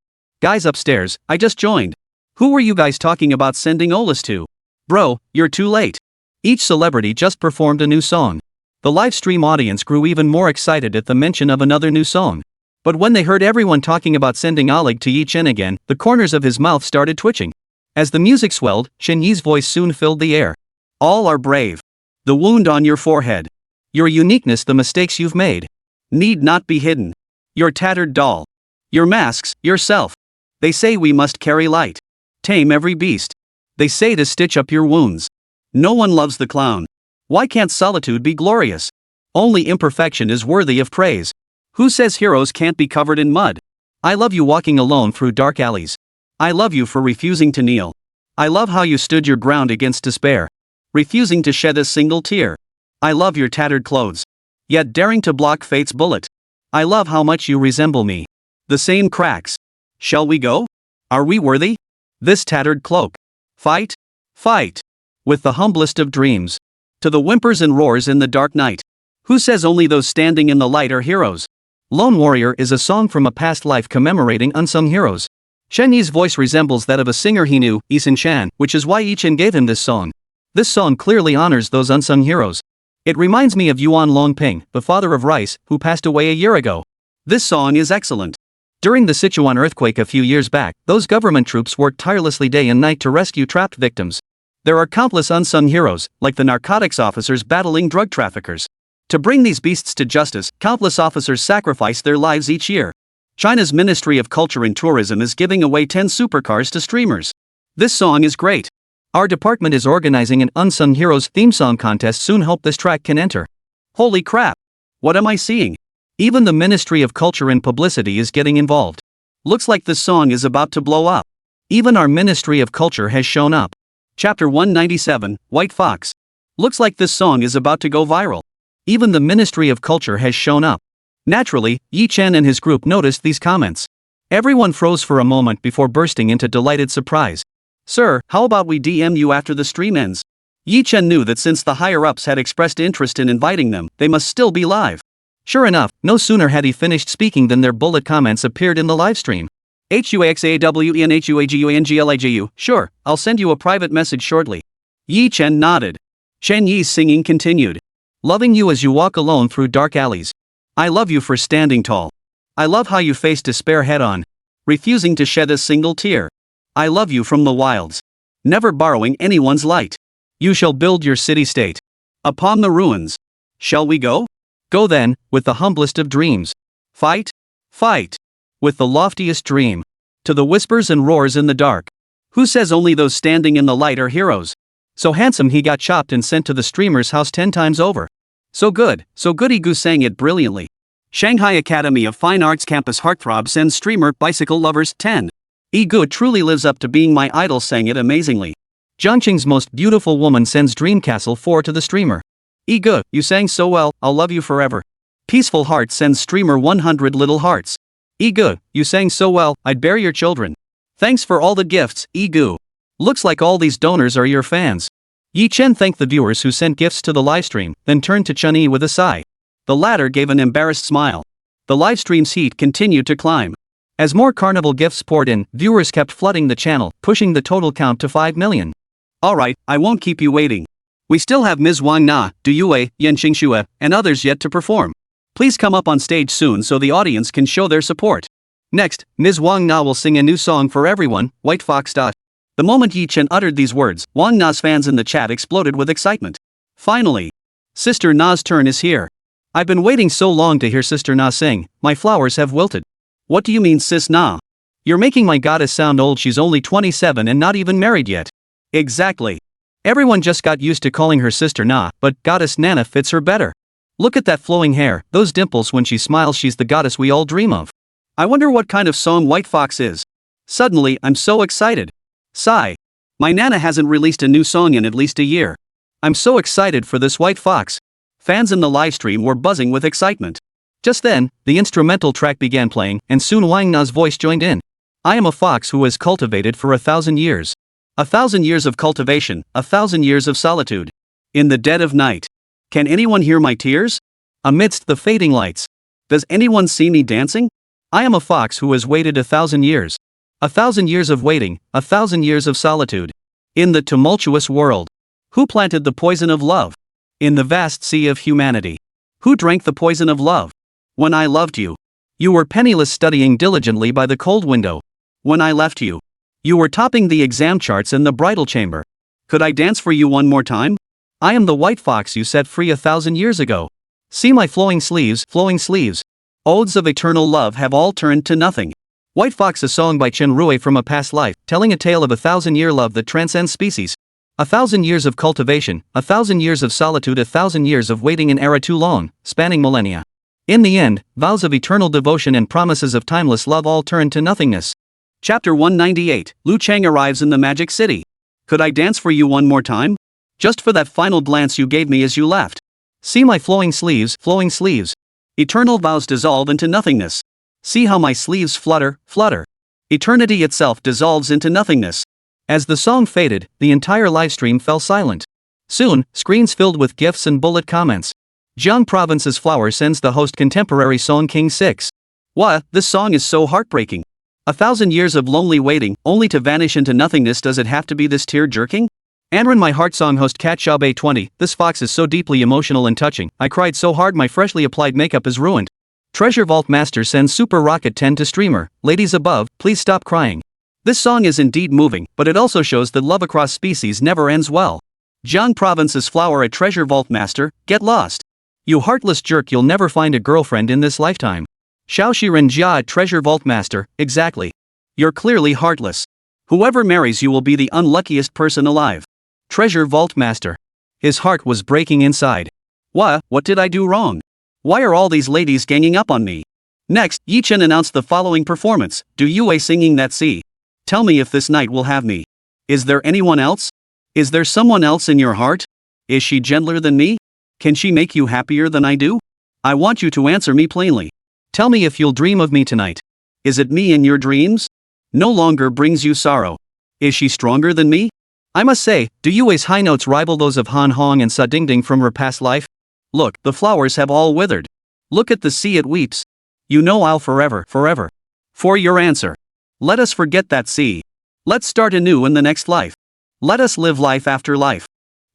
Guys upstairs, I just joined. Who were you guys talking about sending Olis to? Bro, you're too late. Each celebrity just performed a new song. The livestream audience grew even more excited at the mention of another new song. But when they heard everyone talking about sending Olig to Yi Chen again, the corners of his mouth started twitching. As the music swelled, Shen Yi's voice soon filled the air. All are brave. The wound on your forehead. Your uniqueness, the mistakes you've made. Need not be hidden. Your tattered doll. Your masks, yourself. They say we must carry light. Tame every beast. They say to stitch up your wounds. No one loves the clown. Why can't solitude be glorious? Only imperfection is worthy of praise. Who says heroes can't be covered in mud? I love you walking alone through dark alleys. I love you for refusing to kneel. I love how you stood your ground against despair, refusing to shed a single tear. I love your tattered clothes, yet daring to block fate's bullet. I love how much you resemble me. The same cracks. Shall we go? Are we worthy? This tattered cloak. Fight? Fight. With the humblest of dreams. To the whimpers and roars in the dark night. Who says only those standing in the light are heroes? Lone Warrior is a song from a past life commemorating unsung heroes. Shen Yi's voice resembles that of a singer he knew, Yisan Shan, which is why Yi Chen gave him this song. This song clearly honors those unsung heroes. It reminds me of Yuan Longping, the father of rice, who passed away a year ago. This song is excellent. During the Sichuan earthquake a few years back, those government troops worked tirelessly day and night to rescue trapped victims. There are countless unsung heroes, like the narcotics officers battling drug traffickers. To bring these beasts to justice, countless officers sacrifice their lives each year. China's Ministry of Culture and Tourism is giving away 10 supercars to streamers. This song is great. Our department is organizing an Unsung Heroes theme song contest soon. Hope this track can enter. Holy crap! What am I seeing? Even the Ministry of Culture and Publicity is getting involved. Looks like this song is about to blow up. Even our Ministry of Culture has shown up. Chapter 197, White Fox. Looks like this song is about to go viral. Even the Ministry of Culture has shown up. Naturally, Yi Chen and his group noticed these comments. Everyone froze for a moment before bursting into delighted surprise. Sir, how about we DM you after the stream ends? Yi Chen knew that since the higher-ups had expressed interest in inviting them, they must still be live. Sure enough, no sooner had he finished speaking than their bullet comments appeared in the livestream. HUAXAWENHUAGUANGLIGU, sure, I'll send you a private message shortly. Yi Chen nodded. Chen Yi's singing continued. Loving you as you walk alone through dark alleys. I love you for standing tall. I love how you face despair head-on, refusing to shed a single tear. I love you from the wilds, never borrowing anyone's light. You shall build your city-state upon the ruins. Shall we go? Go then, with the humblest of dreams. Fight? Fight. With the loftiest dream. To the whispers and roars in the dark. Who says only those standing in the light are heroes? So handsome he got chopped and sent to the streamer's house 10 times over. So good, Igu sang it brilliantly. Shanghai Academy of Fine Arts Campus Heartthrob sends streamer Bicycle Lovers 10. Igu truly lives up to being my idol, sang it amazingly. Zhangqing's most beautiful woman sends Dreamcastle 4 to the streamer. Igu, you sang so well, I'll love you forever. Peaceful Heart sends streamer 100 little hearts. Igu, you sang so well, I'd bear your children. Thanks for all the gifts, Igu. Looks like all these donors are your fans. Yi Chen thanked the viewers who sent gifts to the livestream, then turned to Chen Yi with a sigh. The latter gave an embarrassed smile. The livestream's heat continued to climb. As more carnival gifts poured in, viewers kept flooding the channel, pushing the total count to 5 million. Alright, I won't keep you waiting. We still have Ms. Wang Na, Du Yue, Yan Xingxue, and others yet to perform. Please come up on stage soon so the audience can show their support. Next, Ms. Wang Na will sing a new song for everyone, White Fox. The moment Yi Chen uttered these words, Wang Na's fans in the chat exploded with excitement. Finally, Sister Na's turn is here. I've been waiting so long to hear Sister Na sing, my flowers have wilted. What do you mean, Sis Na? You're making my goddess sound old. She's only 27 and not even married yet. Exactly. Everyone just got used to calling her Sister Na, but Goddess Nana fits her better. Look at that flowing hair, those dimples when she smiles. She's the goddess we all dream of. I wonder what kind of song White Fox is. Suddenly, I'm so excited. Sigh. My Nana hasn't released a new song in at least a year. I'm so excited for this White Fox. Fans in the livestream were buzzing with excitement. Just then, the instrumental track began playing, and soon Wang Na's voice joined in. I am a fox who has cultivated for 1,000 years. 1,000 years of cultivation, 1,000 years of solitude. In the dead of night. Can anyone hear my tears? Amidst the fading lights. Does anyone see me dancing? I am a fox who has waited 1,000 years. 1,000 years of waiting, 1,000 years of solitude. In the tumultuous world. Who planted the poison of love? In the vast sea of humanity. Who drank the poison of love? When I loved you. You were penniless studying diligently by the cold window. When I left you. You were topping the exam charts in the bridal chamber. Could I dance for you one more time? I am the white fox you set free 1,000 years ago. See my flowing sleeves, flowing sleeves. Odes of eternal love have all turned to nothing. White Fox, a song by Chen from a past life, telling a tale of 1,000-year love that transcends species. 1,000 years of cultivation, 1,000 years of solitude, 1,000 years of waiting, an era too long, spanning millennia. In the end, vows of eternal devotion and promises of timeless love all turn to nothingness. Chapter 198, Lu Chang arrives in the Magic City. Could I dance for you one more time? Just for that final glance you gave me as you left. See my flowing sleeves, flowing sleeves. Eternal vows dissolve into nothingness. See how my sleeves flutter, flutter. Eternity itself dissolves into nothingness. As the song faded, the entire livestream fell silent. Soon, screens filled with gifs and bullet comments. Jiang Province's Flower sends the host contemporary song King 6. What, this song is so heartbreaking. 1,000 years of lonely waiting, only to vanish into nothingness. Does it have to be this tear-jerking? Anran, my heart song host Cat Xiaobei 20, this fox is so deeply emotional and touching. I cried so hard my freshly applied makeup is ruined. Treasure Vault Master sends Super Rocket 10 to streamer. Ladies above, please stop crying. This song is indeed moving, but it also shows that love across species never ends well. Jiang Province's Flower, a Treasure Vault Master, get lost. You heartless jerk, you'll never find a girlfriend in this lifetime. Xiao Shiren Jia, a Treasure Vault Master, exactly. You're clearly heartless. Whoever marries you will be the unluckiest person alive. Treasure Vault Master. His heart was breaking inside. What did I do wrong? Why are all these ladies ganging up on me? Next, Yi Chen announced the following performance, Du Yue singing that sea. Tell me if this night will have me. Is there anyone else? Is there someone else in your heart? Is she gentler than me? Can she make you happier than I do? I want you to answer me plainly. Tell me if you'll dream of me tonight. Is it me in your dreams? No longer brings you sorrow. Is she stronger than me? I must say, Du Yue's high notes rival those of Han Hong and Sa Dingding from her past life. Look, the flowers have all withered. Look at the sea, it weeps. You know I'll forever. For your answer. Let us forget that sea. Let's start anew in the next life. Let us live life after life.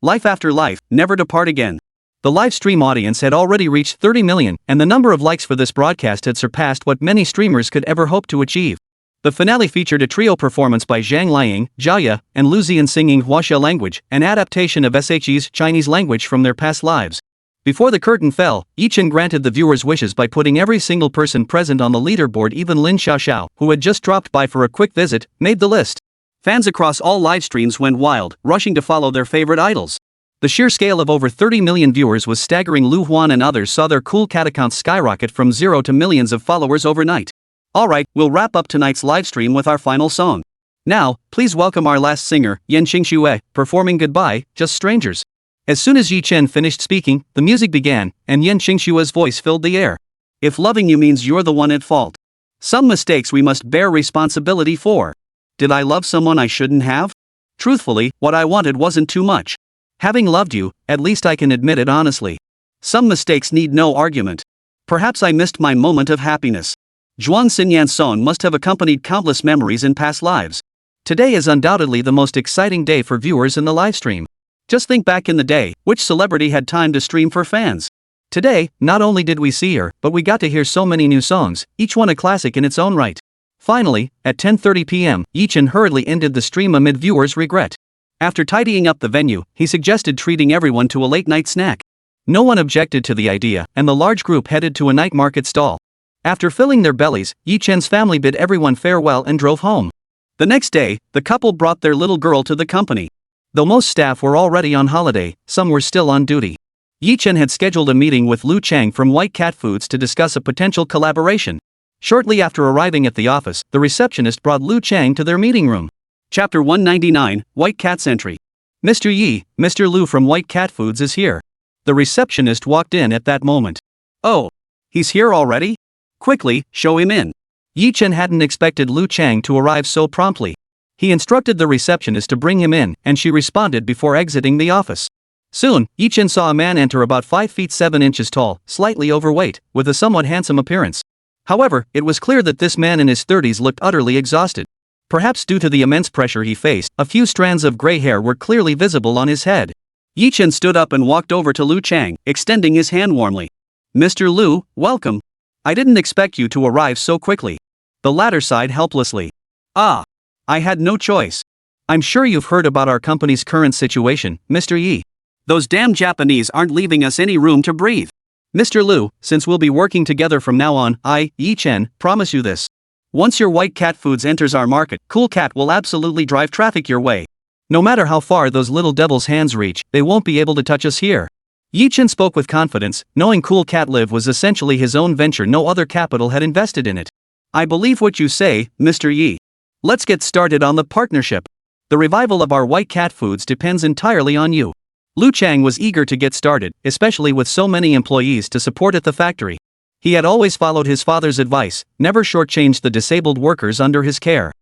Life after life, never depart again. The live stream audience had already reached 30 million, and the number of likes for this broadcast had surpassed what many streamers could ever hope to achieve. The finale featured a trio performance by Zhang Liang, Zhao Yan, and Lu Ziyan singing Huaxia language, an adaptation of SHE's Chinese language from their past lives. Before the curtain fell, Yi Chen granted the viewers' wishes by putting every single person present on the leaderboard. Even Lin Xiaoxiao, who had just dropped by for a quick visit, made the list. Fans across all live streams went wild, rushing to follow their favorite idols. The sheer scale of over 30 million viewers was staggering. Lu Huan and others saw their cool cat accounts skyrocket from 0 to millions of followers overnight. Alright, we'll wrap up tonight's livestream with our final song. Now, please welcome our last singer, Yan Xingxue, performing Goodbye, Just Strangers. As soon as Yi Chen finished speaking, the music began, and Yan Xingxue's voice filled the air. If loving you means you're the one at fault. Some mistakes we must bear responsibility for. Did I love someone I shouldn't have? Truthfully, what I wanted wasn't too much. Having loved you, at least I can admit it honestly. Some mistakes need no argument. Perhaps I missed my moment of happiness. Zhuang Xinyan's song must have accompanied countless memories in past lives. Today is undoubtedly the most exciting day for viewers in the livestream. Just think back in the day, which celebrity had time to stream for fans? Today, not only did we see her, but we got to hear so many new songs, each one a classic in its own right. Finally, at 10:30 p.m., Chen hurriedly ended the stream amid viewers' regret. After tidying up the venue, he suggested treating everyone to a late-night snack. No one objected to the idea, and the large group headed to a night market stall. After filling their bellies, Chen's family bid everyone farewell and drove home. The next day, the couple brought their little girl to the company. Though most staff were already on holiday, some were still on duty. Chen had scheduled a meeting with Lu Chang from White Cat Foods to discuss a potential collaboration. Shortly after arriving at the office, the receptionist brought Lu Chang to their meeting room. Chapter 199, White Cat's Entry. Mr. Yi, Mr. Lu from White Cat Foods is here. The receptionist walked in at that moment. Oh, he's here already? Quickly, show him in. Chen hadn't expected Lu Chang to arrive so promptly. He instructed the receptionist to bring him in, and she responded before exiting the office. Soon, Chen saw a man enter about 5 feet 7 inches tall, slightly overweight, with a somewhat handsome appearance. However, it was clear that this man in his 30s looked utterly exhausted. Perhaps due to the immense pressure he faced, a few strands of gray hair were clearly visible on his head. Chen stood up and walked over to Lu Chang, extending his hand warmly. Mr. Lu, welcome. I didn't expect you to arrive so quickly. The latter sighed helplessly. Ah. I had no choice. I'm sure you've heard about our company's current situation, Mr. Yi. Those damn Japanese aren't leaving us any room to breathe. Mr. Lu, since we'll be working together from now on, I, Chen, promise you this. Once your White Cat Foods enters our market, Cool Cat will absolutely drive traffic your way. No matter how far those little devils' hands reach, they won't be able to touch us here. Chen spoke with confidence, knowing Cool Cat Live was essentially his own venture. No other capital had invested in it. I believe what you say, Mr. Yi. Let's get started on the partnership. The revival of our White Cat Foods depends entirely on you. Lu Chang was eager to get started, especially with so many employees to support at the factory. He had always followed his father's advice, never shortchanged the disabled workers under his care.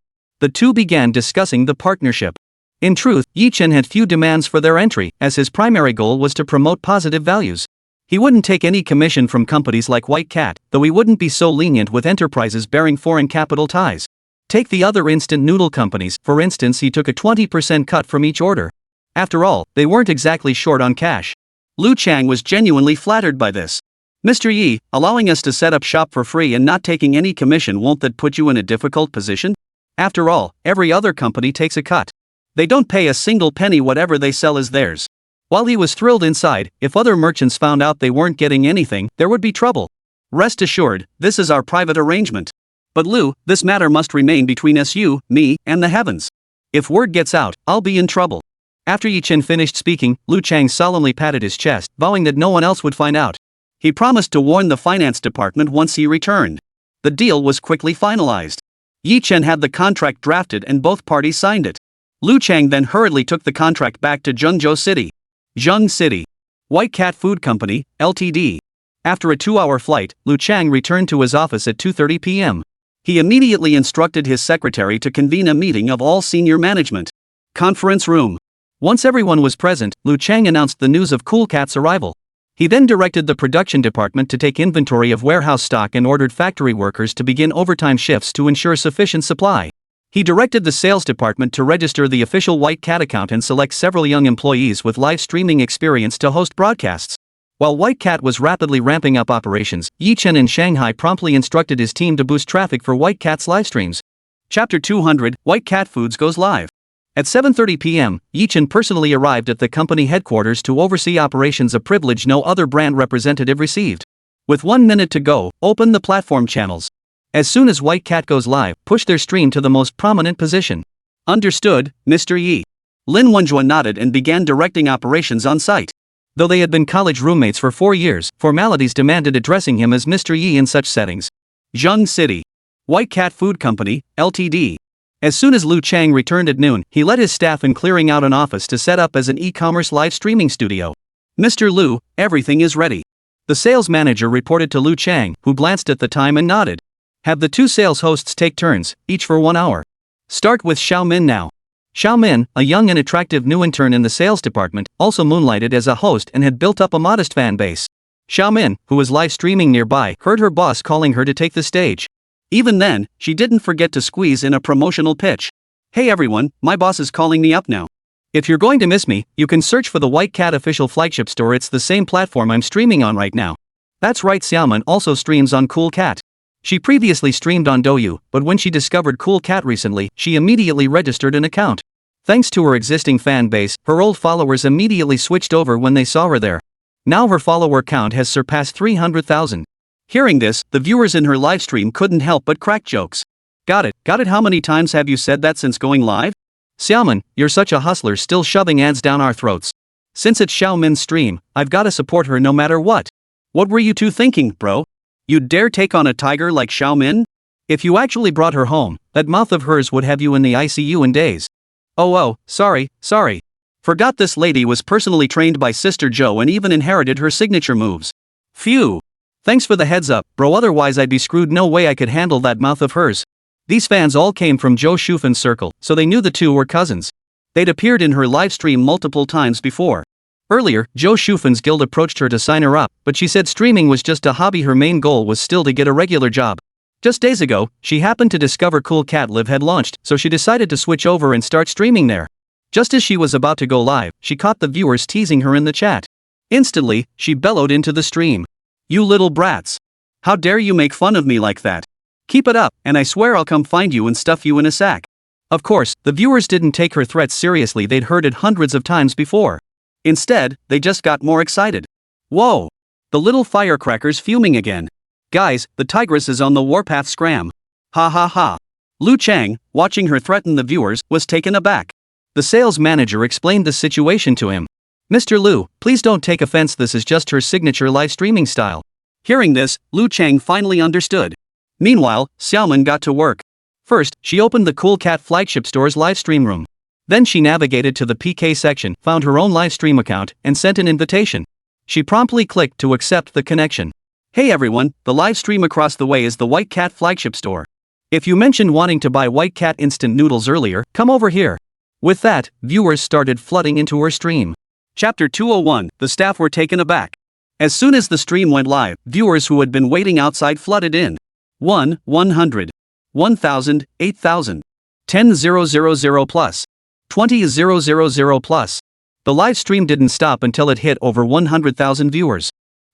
The two began discussing the partnership. In truth, Chen had few demands for their entry, as his primary goal was to promote positive values. He wouldn't take any commission from companies like White Cat, though he wouldn't be so lenient with enterprises bearing foreign capital ties. Take the other instant noodle companies, for instance. He took a 20% cut from each order. After all, they weren't exactly short on cash. Lu Chang was genuinely flattered by this. Mr. Yi, allowing us to set up shop for free and not taking any commission, won't that put you in a difficult position? After all, every other company takes a cut. They don't pay a single penny. Whatever they sell is theirs. While he was thrilled inside, if other merchants found out they weren't getting anything, there would be trouble. Rest assured, this is our private arrangement. But Lu, this matter must remain between us, you, me, and the heavens. If word gets out, I'll be in trouble. After Chen finished speaking, Lu Chang solemnly patted his chest, vowing that no one else would find out. He promised to warn the finance department once he returned. The deal was quickly finalized. Chen had the contract drafted and both parties signed it. Lu Chang then hurriedly took the contract back to Zhengzhou City. Zheng City. White Cat Food Company, Ltd. After a 2-hour flight, Lu Chang returned to his office at 2:30 p.m. He immediately instructed his secretary to convene a meeting of all senior management. Conference room. Once everyone was present, Lu Chang announced the news of Cool Cat's arrival. He then directed the production department to take inventory of warehouse stock and ordered factory workers to begin overtime shifts to ensure sufficient supply. He directed the sales department to register the official White Cat account and select several young employees with live streaming experience to host broadcasts. While White Cat was rapidly ramping up operations, Chen in Shanghai promptly instructed his team to boost traffic for White Cat's livestreams. Chapter 200, White Cat Foods goes live. At 7:30 p.m., Chen personally arrived at the company headquarters to oversee operations, a privilege no other brand representative received. With 1 minute to go, open the platform channels. As soon as White Cat goes live, push their stream to the most prominent position. Understood, Mr. Yi. Lin Wenjua nodded and began directing operations on site. Though they had been college roommates for 4 years, formalities demanded addressing him as Mr. Yi in such settings. Zheng City. White Cat Food Company, Ltd. As soon as Lu Chang returned at noon, he led his staff in clearing out an office to set up as an e-commerce live streaming studio. Mr. Lu, everything is ready. The sales manager reported to Lu Chang, who glanced at the time and nodded. Have the two sales hosts take turns, each for 1 hour. Start with Xiao Min now. Xiao Min, a young and attractive new intern in the sales department, also moonlighted as a host and had built up a modest fan base. Xiao Min, who was live streaming nearby, heard her boss calling her to take the stage. Even then, she didn't forget to squeeze in a promotional pitch. Hey everyone, my boss is calling me up now. If you're going to miss me, you can search for the White Cat official flagship store. It's the same platform I'm streaming on right now. That's right, Xiaoman also streams on Cool Cat. She previously streamed on Douyu, but when she discovered Cool Cat recently, she immediately registered an account. Thanks to her existing fan base, her old followers immediately switched over when they saw her there. Now her follower count has surpassed 300,000. Hearing this, the viewers in her livestream couldn't help but crack jokes. Got it, how many times have you said that since going live? Xiaoman, you're such a hustler, still shoving ads down our throats. Since it's Xiaomin's stream, I've gotta support her no matter what. What were you two thinking, bro? You'd dare take on a tiger like Xiaomin? If you actually brought her home, that mouth of hers would have you in the ICU in days. Oh, sorry. Forgot this lady was personally trained by Sister Zhou and even inherited her signature moves. Phew. Thanks for the heads up, bro, otherwise I'd be screwed. No way I could handle that mouth of hers. These fans all came from Zhou Shufan's circle, so they knew the two were cousins. They'd appeared in her livestream multiple times before. Earlier, Zhou Shufan's guild approached her to sign her up, but she said streaming was just a hobby. Her main goal was still to get a regular job. Just days ago, she happened to discover Cool Cat Live had launched, so she decided to switch over and start streaming there. Just as she was about to go live, she caught the viewers teasing her in the chat. Instantly, she bellowed into the stream. You little brats. How dare you make fun of me like that? Keep it up, and I swear I'll come find you and stuff you in a sack. Of course, the viewers didn't take her threats seriously. They'd heard it hundreds of times before. Instead, they just got more excited. Whoa! The little firecrackers fuming again. Guys, the tigress is on the warpath scram. Ha ha ha. Lu Chang, watching her threaten the viewers, was taken aback. The sales manager explained the situation to him. Mr. Lu, please don't take offense, this is just her signature live streaming style. Hearing this, Lu Chang finally understood. Meanwhile, Xiaoman got to work. First, she opened the Cool Cat flagship store's livestream room. Then she navigated to the PK section, found her own livestream account, and sent an invitation. She promptly clicked to accept the connection. Hey everyone, the live stream across the way is the White Cat flagship store. If you mentioned wanting to buy White Cat instant noodles earlier, come over here. With that, viewers started flooding into her stream. Chapter 201, the staff were taken aback. As soon as the stream went live, viewers who had been waiting outside flooded in. 100, 1000, 8000, 10,000 plus, 20,000 plus. The live stream didn't stop until it hit over 100,000 viewers.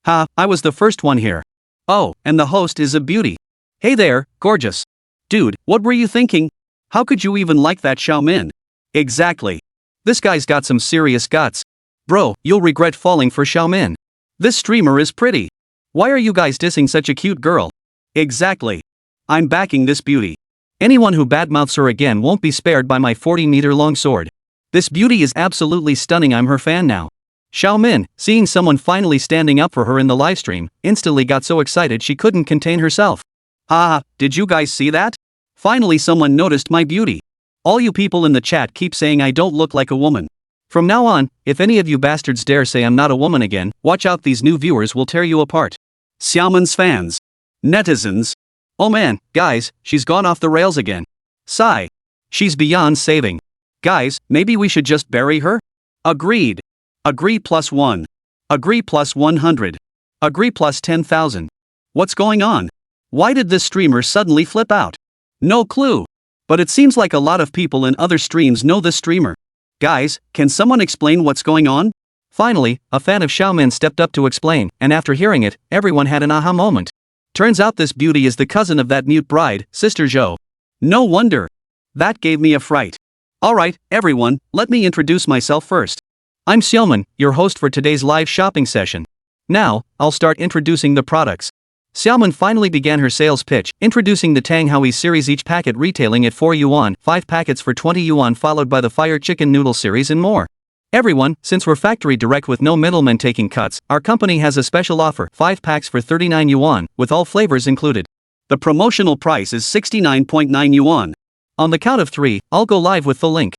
Ha, I was the first one here. Oh, and the host is a beauty. Hey there, gorgeous. Dude, what were you thinking? How could you even like that Xiaomin? Exactly. This guy's got some serious guts. Bro, you'll regret falling for Xiaomin. This streamer is pretty. Why are you guys dissing such a cute girl? Exactly. I'm backing this beauty. Anyone who badmouths her again won't be spared by my 40-meter-long sword. This beauty is absolutely stunning. I'm her fan now. Xiaomin, seeing someone finally standing up for her in the livestream, instantly got so excited she couldn't contain herself. Ah, did you guys see that? Finally someone noticed my beauty. All you people in the chat keep saying I don't look like a woman. From now on, if any of you bastards dare say I'm not a woman again, watch out, these new viewers will tear you apart. Xiaomin's fans. Netizens. Oh man, guys, she's gone off the rails again. Sigh. She's beyond saving. Guys, maybe we should just bury her? Agreed. Agree +1. Agree +100. Agree +10,000. What's going on? Why did this streamer suddenly flip out? No clue. But it seems like a lot of people in other streams know this streamer. Guys, can someone explain what's going on? Finally, a fan of Xiaomin stepped up to explain, and after hearing it, everyone had an aha moment. Turns out this beauty is the cousin of that mute bride, Sister Zhou. No wonder. That gave me a fright. Alright, everyone, let me introduce myself first. I'm Xiaomin, your host for today's live shopping session. Now, I'll start introducing the products. Xiaomin finally began her sales pitch, introducing the Tang Hui series, each packet retailing at 4 yuan, 5 packets for 20 yuan, followed by the Fire Chicken Noodle series and more. Everyone, since we're factory direct with no middlemen taking cuts, our company has a special offer, 5 packs for 39 yuan, with all flavors included. The promotional price is 69.9 yuan. On the count of 3, I'll go live with the link.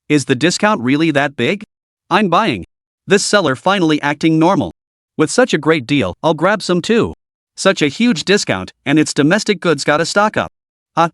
Is the discount really that big? I'm buying. This seller finally acting normal. With such a great deal, I'll grab some too. Such a huge discount, and it's domestic goods, gotta stock up.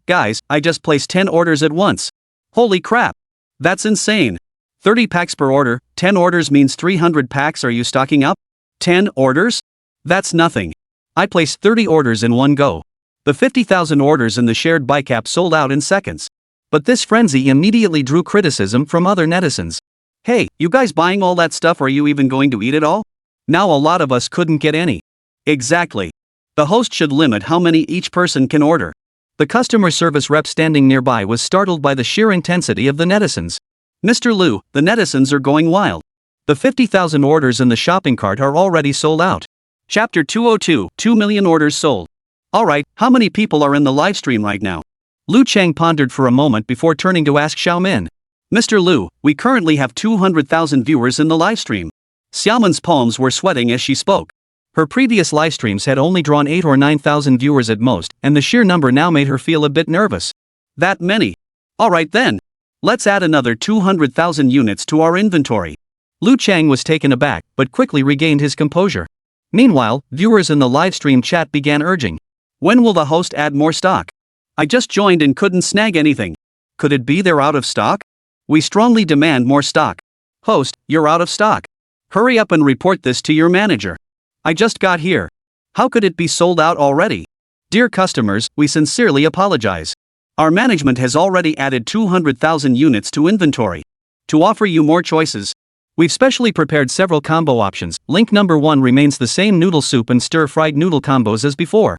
Guys, I just placed 10 orders at once. Holy crap. That's insane. 30 packs per order, 10 orders means 300 packs. Are you stocking up? 10 orders? That's nothing. I placed 30 orders in one go. The 50,000 orders in the shared bike app sold out in seconds. But this frenzy immediately drew criticism from other netizens. Hey, you guys buying all that stuff, or are you even going to eat it all? Now a lot of us couldn't get any. Exactly. The host should limit how many each person can order. The customer service rep standing nearby was startled by the sheer intensity of the netizens. Mr. Liu, the netizens are going wild. The 50,000 orders in the shopping cart are already sold out. Chapter 202, 2 million orders sold. Alright, how many people are in the live stream right now? Lu Cheng pondered for a moment before turning to ask Xiaomin. Mr. Liu, we currently have 200,000 viewers in the live stream. Xiaomin's palms were sweating as she spoke. Her previous live streams had only drawn 8 or 9,000 viewers at most, and the sheer number now made her feel a bit nervous. That many? Alright then. Let's add another 200,000 units to our inventory. Lu Cheng was taken aback, but quickly regained his composure. Meanwhile, viewers in the live stream chat began urging. When will the host add more stock? I just joined and couldn't snag anything. Could it be they're out of stock? We strongly demand more stock. Host, you're out of stock. Hurry up and report this to your manager. I just got here. How could it be sold out already? Dear customers, we sincerely apologize. Our management has already added 200,000 units to inventory. To offer you more choices, we've specially prepared several combo options. Link number 1 remains the same noodle soup and stir-fried noodle combos as before.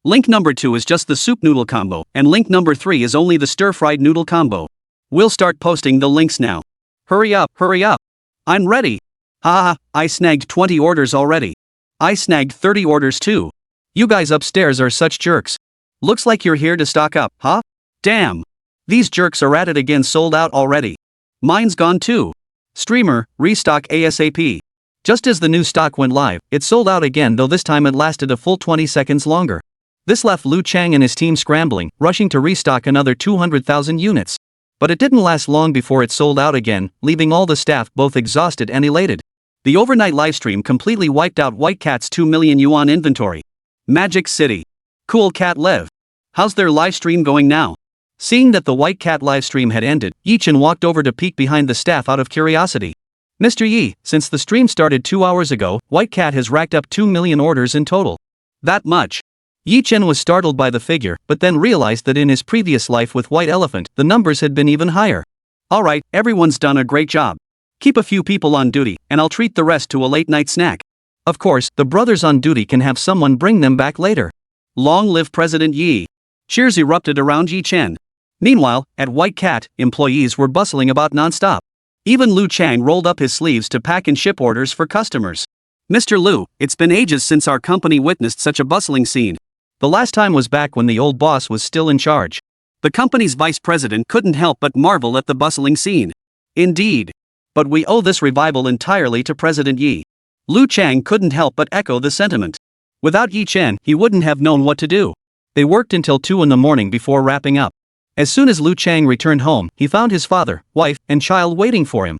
Link number 2 is just the soup noodle combo, and link number 3 is only the stir-fried noodle combo. We'll start posting the links now. Hurry up, hurry up. I'm ready. Haha, I snagged 20 orders already. I snagged 30 orders too. You guys upstairs are such jerks. Looks like you're here to stock up, huh? Damn. These jerks are at it again, sold out already. Mine's gone too. Streamer, restock ASAP. Just as the new stock went live, it sold out again, though this time it lasted a full 20 seconds longer. This left Lu Cheng and his team scrambling, rushing to restock another 200,000 units. But it didn't last long before it sold out again, leaving all the staff both exhausted and elated. The overnight livestream completely wiped out White Cat's 2 million yuan inventory. Magic City. Cool Cat Lev. How's their livestream going now? Seeing that the White Cat livestream had ended, Yi Chen walked over to peek behind the staff out of curiosity. Mr. Yi, since the stream started 2 hours ago, White Cat has racked up 2 million orders in total. That much? Yi Chen was startled by the figure, but then realized that in his previous life with White Elephant, the numbers had been even higher. Alright, everyone's done a great job. Keep a few people on duty, and I'll treat the rest to a late-night snack. Of course, the brothers on duty can have someone bring them back later. Long live President Yi. Cheers erupted around Yi Chen. Meanwhile, at White Cat, employees were bustling about non-stop. Even Lu Cheng rolled up his sleeves to pack and ship orders for customers. Mr. Lu, it's been ages since our company witnessed such a bustling scene. The last time was back when the old boss was still in charge. The company's vice president couldn't help but marvel at the bustling scene. Indeed. But we owe this revival entirely to President Yi. Lu Cheng couldn't help but echo the sentiment. Without Yi Chen, he wouldn't have known what to do. They worked until 2 in the morning before wrapping up. As soon as Lu Cheng returned home, he found his father, wife, and child waiting for him.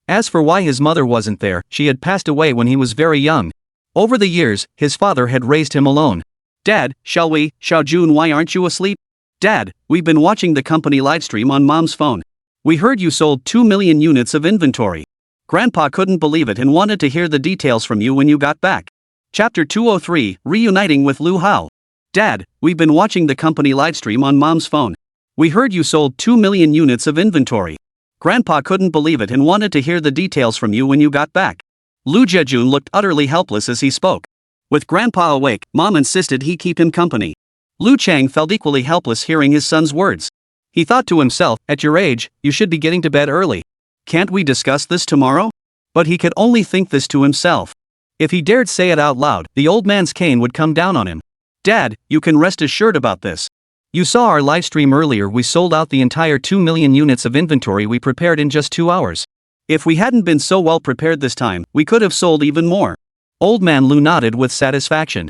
As for why his mother wasn't there, she had passed away when he was very young. Over the years, his father had raised him alone. Dad, shall we, Xiaojun, why aren't you asleep? Dad, we've been watching the company livestream on Mom's phone. We heard you sold 2 million units of inventory. Grandpa couldn't believe it and wanted to hear the details from you when you got back. Chapter 203, Reuniting with Lu Hao. Dad, we've been watching the company livestream on Mom's phone. We heard you sold 2 million units of inventory. Grandpa couldn't believe it and wanted to hear the details from you when you got back. Lu Jiejun looked utterly helpless as he spoke. With Grandpa awake, Mom insisted he keep him company. Lu Cheng felt equally helpless hearing his son's words. He thought to himself, at your age, you should be getting to bed early. Can't we discuss this tomorrow? But he could only think this to himself. If he dared say it out loud, the old man's cane would come down on him. Dad, you can rest assured about this. You saw our livestream earlier, we sold out the entire 2 million units of inventory we prepared in just 2 hours. If we hadn't been so well prepared this time, we could have sold even more. Old man Lu nodded with satisfaction.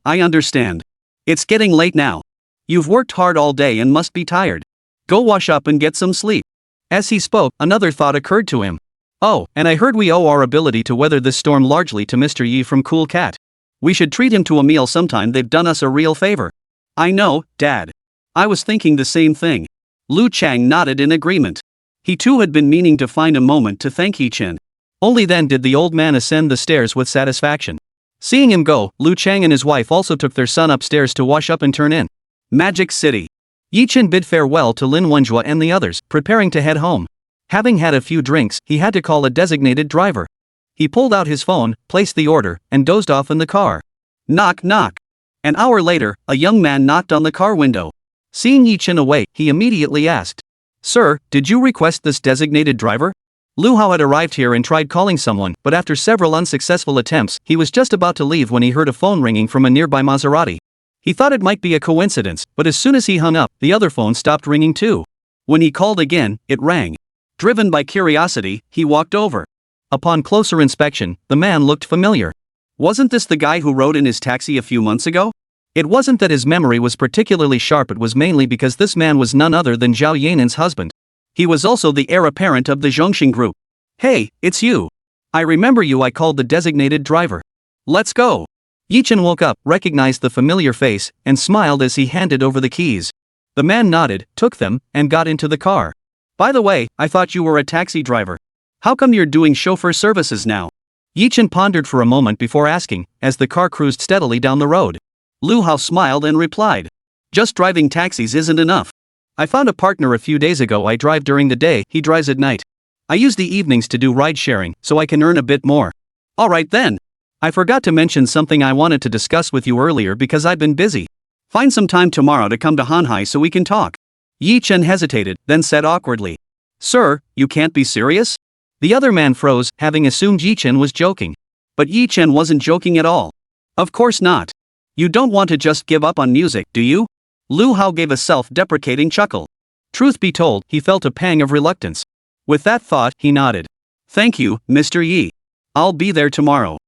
I understand. It's getting late now. You've worked hard all day and must be tired. Go wash up and get some sleep. As he spoke, another thought occurred to him. Oh, and I heard we owe our ability to weather this storm largely to Mr. Yi from Cool Cat. We should treat him to a meal sometime, they've done us a real favor. I know, Dad. I was thinking the same thing. Lu Cheng nodded in agreement. He too had been meaning to find a moment to thank Yi Chen. Only then did the old man ascend the stairs with satisfaction. Seeing him go, Lu Chang and his wife also took their son upstairs to wash up and turn in. Magic City. Yi Chen bid farewell to Lin Wenjue and the others, preparing to head home. Having had a few drinks, he had to call a designated driver. He pulled out his phone, placed the order, and dozed off in the car. Knock knock. An hour later, a young man knocked on the car window. Seeing Yi Chen away, he immediately asked, "Sir, did you request this designated driver?" Lu Hao had arrived here and tried calling someone, but after several unsuccessful attempts, he was just about to leave when he heard a phone ringing from a nearby Maserati. He thought it might be a coincidence, but as soon as he hung up, the other phone stopped ringing too. When he called again, it rang. Driven by curiosity, he walked over. Upon closer inspection, the man looked familiar. Wasn't this the guy who rode in his taxi a few months ago? It wasn't that his memory was particularly sharp, it was mainly because this man was none other than Zhao Yanran's husband. He was also the heir apparent of the Zhongxing group. "Hey, it's you. I remember you, I called the designated driver. Let's go." Yi Chen woke up, recognized the familiar face, and smiled as he handed over the keys. The man nodded, took them, and got into the car. "By the way, I thought you were a taxi driver. How come you're doing chauffeur services now?" Yi Chen pondered for a moment before asking, as the car cruised steadily down the road. Lu Hao smiled and replied, "Just driving taxis isn't enough. I found a partner a few days ago. I drive during the day, he drives at night. I use the evenings to do ride sharing, so I can earn a bit more." "Alright then. I forgot to mention something I wanted to discuss with you earlier because I've been busy. Find some time tomorrow to come to Shanghai so we can talk." Yi Chen hesitated, then said awkwardly, "Sir, you can't be serious?" The other man froze, having assumed Yi Chen was joking. But Yi Chen wasn't joking at all. "Of course not. You don't want to just give up on music, do you?" Lu Hao gave a self-deprecating chuckle. Truth be told, he felt a pang of reluctance. With that thought, he nodded. "Thank you, Mr. Yi. I'll be there tomorrow."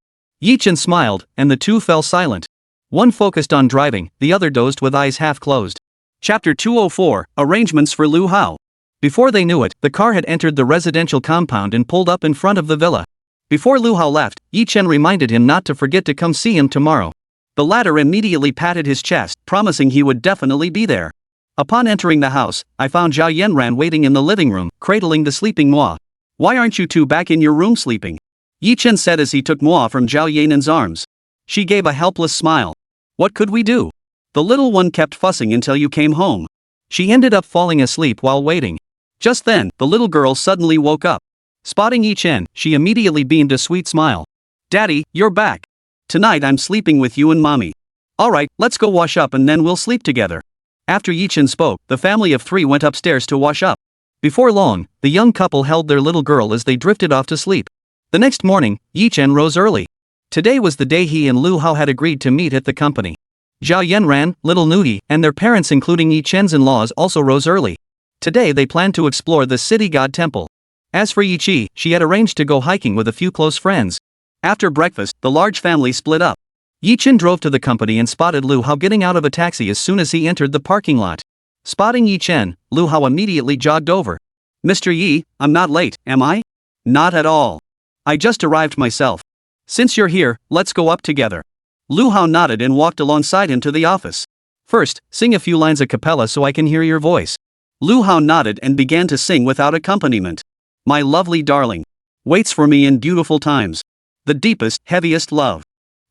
Yi Chen smiled, and the two fell silent. One focused on driving, the other dozed with eyes half closed. Chapter 204, Arrangements for Lu Hao. Before they knew it, the car had entered the residential compound and pulled up in front of the villa. Before Lu Hao left, Yi Chen reminded him not to forget to come see him tomorrow. The latter immediately patted his chest, promising he would definitely be there. Upon entering the house, I found Zhao Yanran waiting in the living room, cradling the sleeping Moi. "Why aren't you two back in your room sleeping?" Yi Chen said as he took Moi from Zhao Yanran's arms. She gave a helpless smile. "What could we do? The little one kept fussing until you came home." She ended up falling asleep while waiting. Just then, the little girl suddenly woke up. Spotting Yi Chen, she immediately beamed a sweet smile. "Daddy, you're back. Tonight I'm sleeping with you and Mommy. Alright, let's go wash up and then we'll sleep together." After Yi Chen spoke, the family of three went upstairs to wash up. Before long, the young couple held their little girl as they drifted off to sleep. The next morning, Yi Chen rose early. Today was the day he and Lu Hao had agreed to meet at the company. Zhao Yanran, little Nuoyi, and their parents including Yi Chen's in-laws also rose early. Today they planned to explore the city god temple. As for Yi Chi, she had arranged to go hiking with a few close friends. After breakfast, the large family split up. Yi Chen drove to the company and spotted Lu Hao getting out of a taxi as soon as he entered the parking lot. Spotting Yi Chen, Lu Hao immediately jogged over. "Mr. Yi, I'm not late, am I?" "Not at all. I just arrived myself. Since you're here, let's go up together." Lu Hao nodded and walked alongside him to the office. "First, sing a few lines a cappella so I can hear your voice." Lu Hao nodded and began to sing without accompaniment. "My lovely darling waits for me in beautiful times. The deepest, heaviest love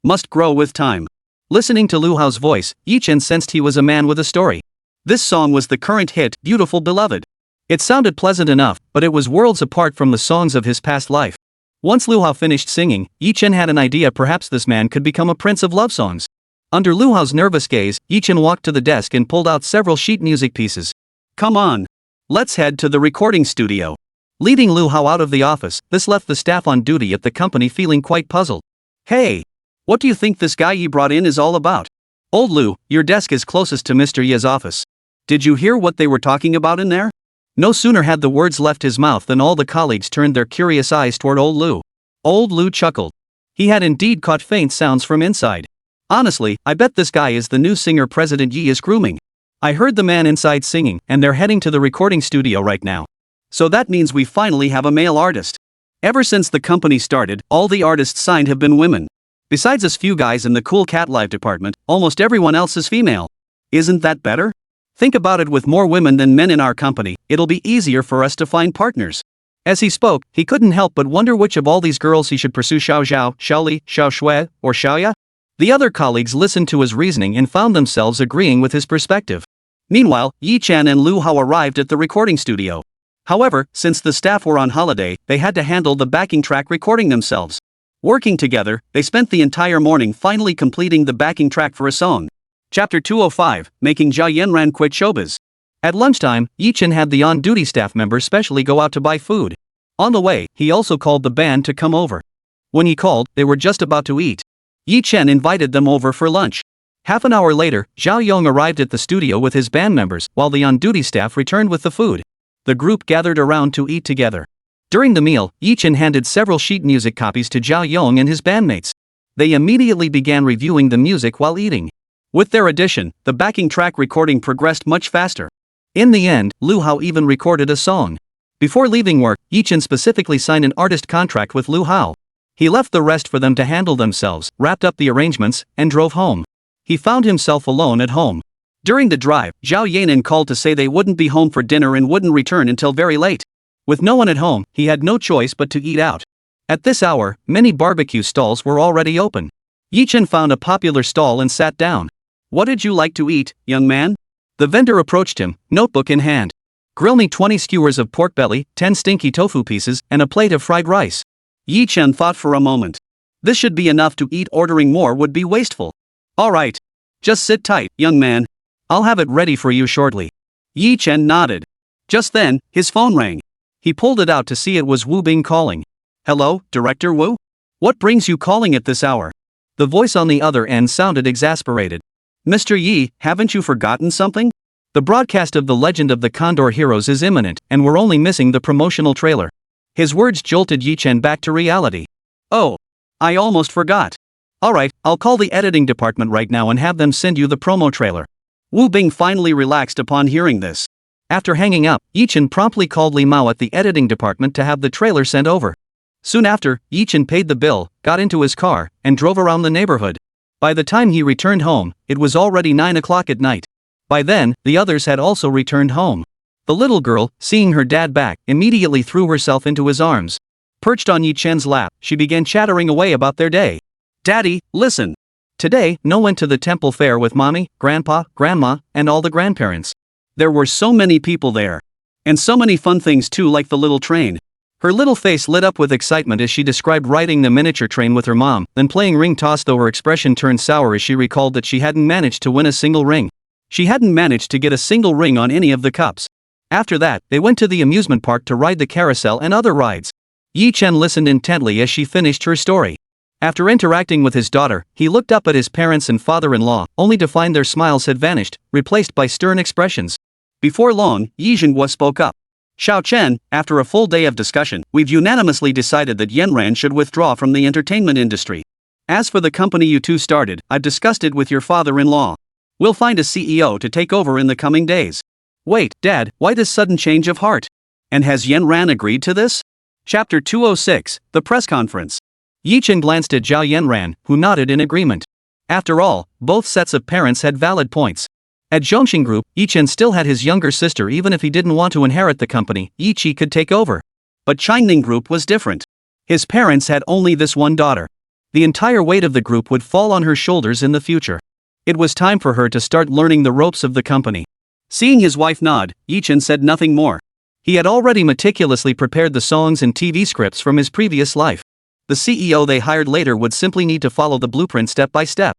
must grow with time." Listening to Lu Hao's voice, Yi Chen sensed he was a man with a story. This song was the current hit, Beautiful Beloved. It sounded pleasant enough, but it was worlds apart from the songs of his past life. Once Lu Hao finished singing, Yi Chen had an idea: perhaps this man could become a prince of love songs. Under Lu Hao's nervous gaze, Yi Chen walked to the desk and pulled out several sheet music pieces. "Come on. Let's head to the recording studio." Leading Lu Hao out of the office, this left the staff on duty at the company feeling quite puzzled. "Hey! What do you think this guy you brought in is all about?" "Old Lu, your desk is closest to Mr. Ye's office. Did you hear what they were talking about in there?" No sooner had the words left his mouth than all the colleagues turned their curious eyes toward old Lu. Old Lu chuckled. He had indeed caught faint sounds from inside. "Honestly, I bet this guy is the new singer President Yi is grooming. I heard the man inside singing, and they're heading to the recording studio right now." "So that means we finally have a male artist. Ever since the company started, all the artists signed have been women. Besides us few guys in the Cool Cat Live department, almost everyone else is female. Isn't that better? Think about it, with more women than men in our company, it'll be easier for us to find partners." As he spoke, he couldn't help but wonder which of all these girls he should pursue: Xiao Zhao, Xiao Li, Xiao Shui, or Xiaoya. The other colleagues listened to his reasoning and found themselves agreeing with his perspective. Meanwhile, Yi Chen and Lu Hao arrived at the recording studio. However, since the staff were on holiday, they had to handle the backing track recording themselves. Working together, they spent the entire morning finally completing the backing track for a song. Chapter 205, Making Zhao Yanran Quit Showbiz. At lunchtime, Yi Chen had the on-duty staff member specially go out to buy food. On the way, he also called the band to come over. When he called, they were just about to eat. Yi Chen invited them over for lunch. Half an hour later, Zhao Yong arrived at the studio with his band members, while the on-duty staff returned with the food. The group gathered around to eat together. During the meal, Yi Chen handed several sheet music copies to Zhao Yong and his bandmates. They immediately began reviewing the music while eating. With their addition, the backing track recording progressed much faster. In the end, Lu Hao even recorded a song. Before leaving work, Yi Chen specifically signed an artist contract with Lu Hao. He left the rest for them to handle themselves, wrapped up the arrangements, and drove home. He found himself alone at home. During the drive, Zhao Yanran called to say they wouldn't be home for dinner and wouldn't return until very late. With no one at home, he had no choice but to eat out. At this hour, many barbecue stalls were already open. Yi Chen found a popular stall and sat down. "What did you like to eat, young man?" The vendor approached him, notebook in hand. "Grill me 20 skewers of pork belly, 10 stinky tofu pieces, and a plate of fried rice." Yi Chen thought for a moment. This should be enough to eat. Ordering more would be wasteful. "All right. Just sit tight, young man. I'll have it ready for you shortly." Yi Chen nodded. Just then, his phone rang. He pulled it out to see it was Wu Bing calling. "Hello, Director Wu? What brings you calling at this hour?" The voice on the other end sounded exasperated. "Mr. Yi, haven't you forgotten something? The broadcast of The Legend of the Condor Heroes is imminent, and we're only missing the promotional trailer." His words jolted Yi Chen back to reality. "Oh, I almost forgot. Alright, I'll call the editing department right now and have them send you the promo trailer." Wu Bing finally relaxed upon hearing this. After hanging up, Yi Chen promptly called Li Mao at the editing department to have the trailer sent over. Soon after, Yi Chen paid the bill, got into his car, and drove around the neighborhood. By the time he returned home, it was already 9 o'clock at night. By then, the others had also returned home. The little girl, seeing her dad back, immediately threw herself into his arms. Perched on Yi Chen's lap, she began chattering away about their day. "Daddy, listen. Today, No went to the temple fair with Mommy, Grandpa, Grandma, and all the grandparents. There were so many people there. And so many fun things too, like the little train." Her little face lit up with excitement as she described riding the miniature train with her mom, then playing ring toss, though her expression turned sour as she recalled that she hadn't managed to win a single ring. She hadn't managed to get a single ring on any of the cups. After that, they went to the amusement park to ride the carousel and other rides. Yi Chen listened intently as she finished her story. After interacting with his daughter, he looked up at his parents and father-in-law, only to find their smiles had vanished, replaced by stern expressions. Before long, Yi Zhenghua spoke up. "Xiao Chen, after a full day of discussion, we've unanimously decided that Yanran should withdraw from the entertainment industry. As for the company you two started, I've discussed it with your father-in-law. We'll find a CEO to take over in the coming days." "Wait, Dad, why this sudden change of heart? And has Yanran agreed to this?" Chapter 206, The Press Conference. Yi Chen glanced at Zhao Yanran, who nodded in agreement. After all, both sets of parents had valid points. At Zhongxing Group, Yi Chen still had his younger sister. Even if he didn't want to inherit the company, Yi Chi could take over. But Changning Group was different. His parents had only this one daughter. The entire weight of the group would fall on her shoulders in the future. It was time for her to start learning the ropes of the company. Seeing his wife nod, Yi Chen said nothing more. He had already meticulously prepared the songs and TV scripts from his previous life. The CEO they hired later would simply need to follow the blueprint step by step.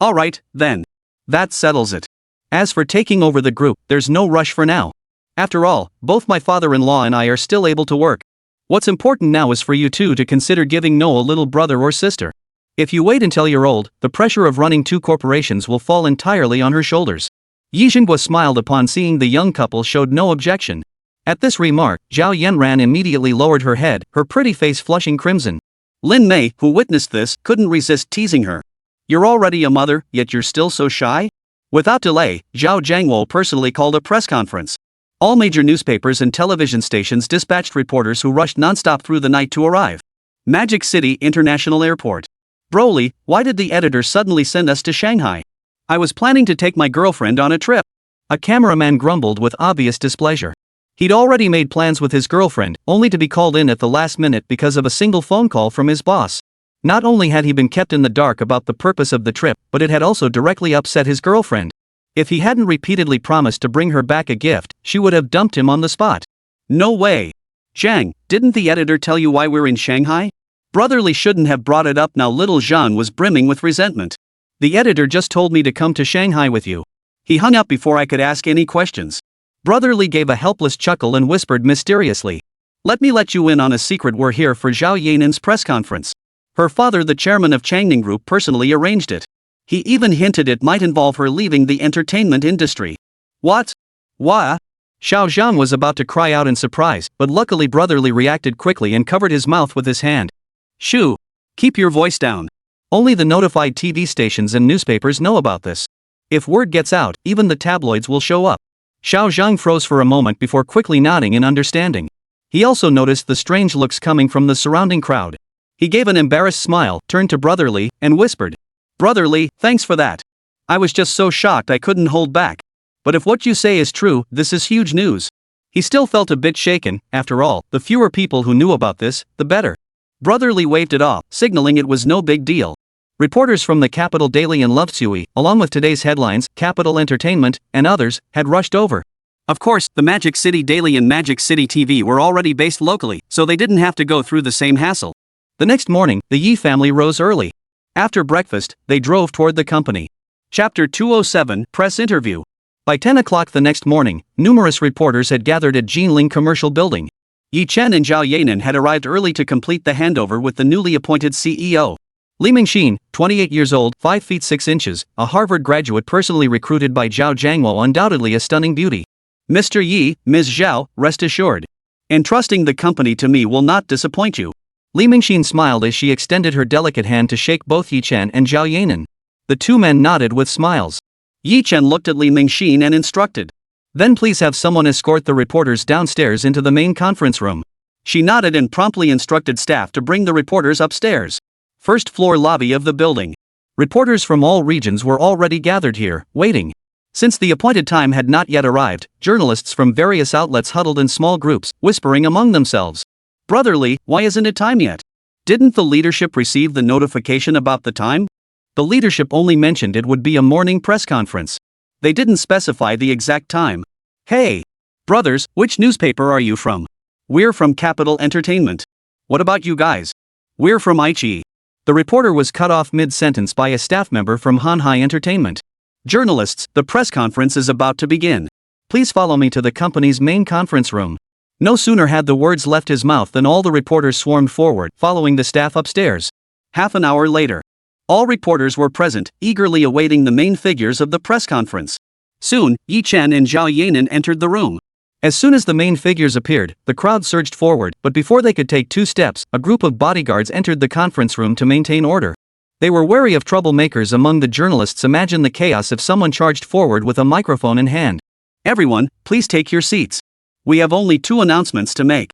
"Alright, then. That settles it. As for taking over the group, there's no rush for now. After all, both my father-in-law and I are still able to work. What's important now is for you two to consider giving No a little brother or sister. If you wait until you're old, the pressure of running two corporations will fall entirely on her shoulders." Yi Zhenghua smiled upon seeing the young couple showed no objection. At this remark, Zhao Yanran immediately lowered her head, her pretty face flushing crimson. Lin Mei, who witnessed this, couldn't resist teasing her. "You're already a mother, yet you're still so shy?" Without delay, Zhao Jiangwo personally called a press conference. All major newspapers and television stations dispatched reporters who rushed nonstop through the night to arrive. Magic City International Airport. "Broly, why did the editor suddenly send us to Shanghai? I was planning to take my girlfriend on a trip." A cameraman grumbled with obvious displeasure. He'd already made plans with his girlfriend, only to be called in at the last minute because of a single phone call from his boss. Not only had he been kept in the dark about the purpose of the trip, but it had also directly upset his girlfriend. If he hadn't repeatedly promised to bring her back a gift, she would have dumped him on the spot. No way. Zhang, didn't the editor tell you why we're in Shanghai? Brotherly shouldn't have brought it up now. Little Zhang was brimming with resentment. The editor just told me to come to Shanghai with you. He hung up before I could ask any questions. Brotherly gave a helpless chuckle and whispered mysteriously. Let me let you in on a secret. We're here for Zhao Yanran's press conference. Her father, the chairman of Changning Group, personally arranged it. He even hinted it might involve her leaving the entertainment industry. What? Why? Xiao Zhang was about to cry out in surprise, but luckily Brotherly reacted quickly and covered his mouth with his hand. Shoo! Keep your voice down. Only the notified TV stations and newspapers know about this. If word gets out, even the tabloids will show up. Xiao Zhang froze for a moment before quickly nodding in understanding. He also noticed the strange looks coming from the surrounding crowd. He gave an embarrassed smile, turned to Brotherly, and whispered. Brotherly, thanks for that. I was just so shocked I couldn't hold back. But if what you say is true, this is huge news. He still felt a bit shaken. After all, the fewer people who knew about this, the better. Brotherly waved it off, signaling it was no big deal. Reporters from the Capital Daily and Nuoyi, along with today's headlines, Capital Entertainment, and others, had rushed over. Of course, the Magic City Daily and Magic City TV were already based locally, so they didn't have to go through the same hassle. The next morning, the Yi family rose early. After breakfast, they drove toward the company. Chapter 207, Press Interview. By 10 o'clock the next morning, numerous reporters had gathered at Jinling Commercial Building. Chen and Zhao Yanran had arrived early to complete the handover with the newly appointed CEO. Li Mingxin, 28 years old, 5 feet 6 inches, a Harvard graduate personally recruited by Zhao Jiangwo, undoubtedly a stunning beauty. Mr. Yi, Ms. Zhao, rest assured. Entrusting the company to me will not disappoint you. Li Mingxin smiled as she extended her delicate hand to shake both Chen and Zhao Yanran. The two men nodded with smiles. Chen looked at Li Mingxin and instructed. Then please have someone escort the reporters downstairs into the main conference room. She nodded and promptly instructed staff to bring the reporters upstairs. First floor lobby of the building. Reporters from all regions were already gathered here, waiting. Since the appointed time had not yet arrived, journalists from various outlets huddled in small groups, whispering among themselves. Brotherly, why isn't it time yet? Didn't the leadership receive the notification about the time? The leadership only mentioned it would be a morning press conference. They didn't specify the exact time. Hey! Brothers, which newspaper are you from? We're from Capital Entertainment. What about you guys? We're from Aichi. The reporter was cut off mid-sentence by a staff member from Shanghai Entertainment. Journalists, the press conference is about to begin. Please follow me to the company's main conference room. No sooner had the words left his mouth than all the reporters swarmed forward, following the staff upstairs. Half an hour later. All reporters were present, eagerly awaiting the main figures of the press conference. Soon, Chen and Zhao Yanran entered the room. As soon as the main figures appeared, the crowd surged forward, but before they could take 2 steps, a group of bodyguards entered the conference room to maintain order. They were wary of troublemakers among the journalists. Imagine the chaos if someone charged forward with a microphone in hand. Everyone, please take your seats. We have only 2 announcements to make.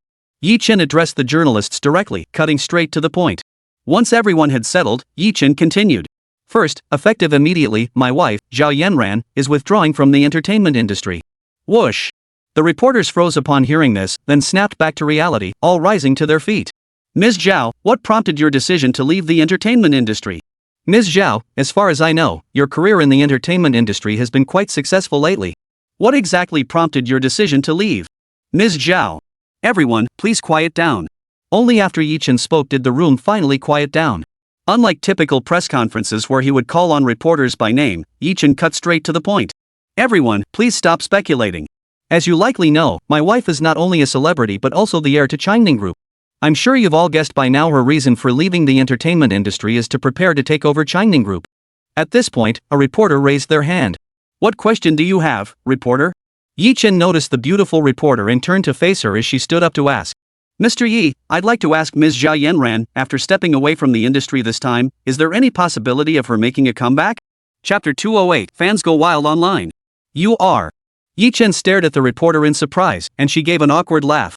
Chen addressed the journalists directly, cutting straight to the point. Once everyone had settled, Chen continued. First, effective immediately, my wife, Zhao Yanran, is withdrawing from the entertainment industry. Whoosh! The reporters froze upon hearing this, then snapped back to reality, all rising to their feet. Ms. Zhao, what prompted your decision to leave the entertainment industry? Ms. Zhao, as far as I know, your career in the entertainment industry has been quite successful lately. What exactly prompted your decision to leave? Ms. Zhao. Everyone, please quiet down. Only after Chen spoke did the room finally quiet down. Unlike typical press conferences where he would call on reporters by name, Chen cut straight to the point. Everyone, please stop speculating. As you likely know, my wife is not only a celebrity but also the heir to Changning Group. I'm sure you've all guessed by now her reason for leaving the entertainment industry is to prepare to take over Changning Group. At this point, a reporter raised their hand. What question do you have, reporter? Chen noticed the beautiful reporter and turned to face her as she stood up to ask. Mr. Yi, I'd like to ask Ms. Zhao Yanran, after stepping away from the industry this time, is there any possibility of her making a comeback? Chapter 208, Fans Go Wild Online. You are. Chen stared at the reporter in surprise, and she gave an awkward laugh.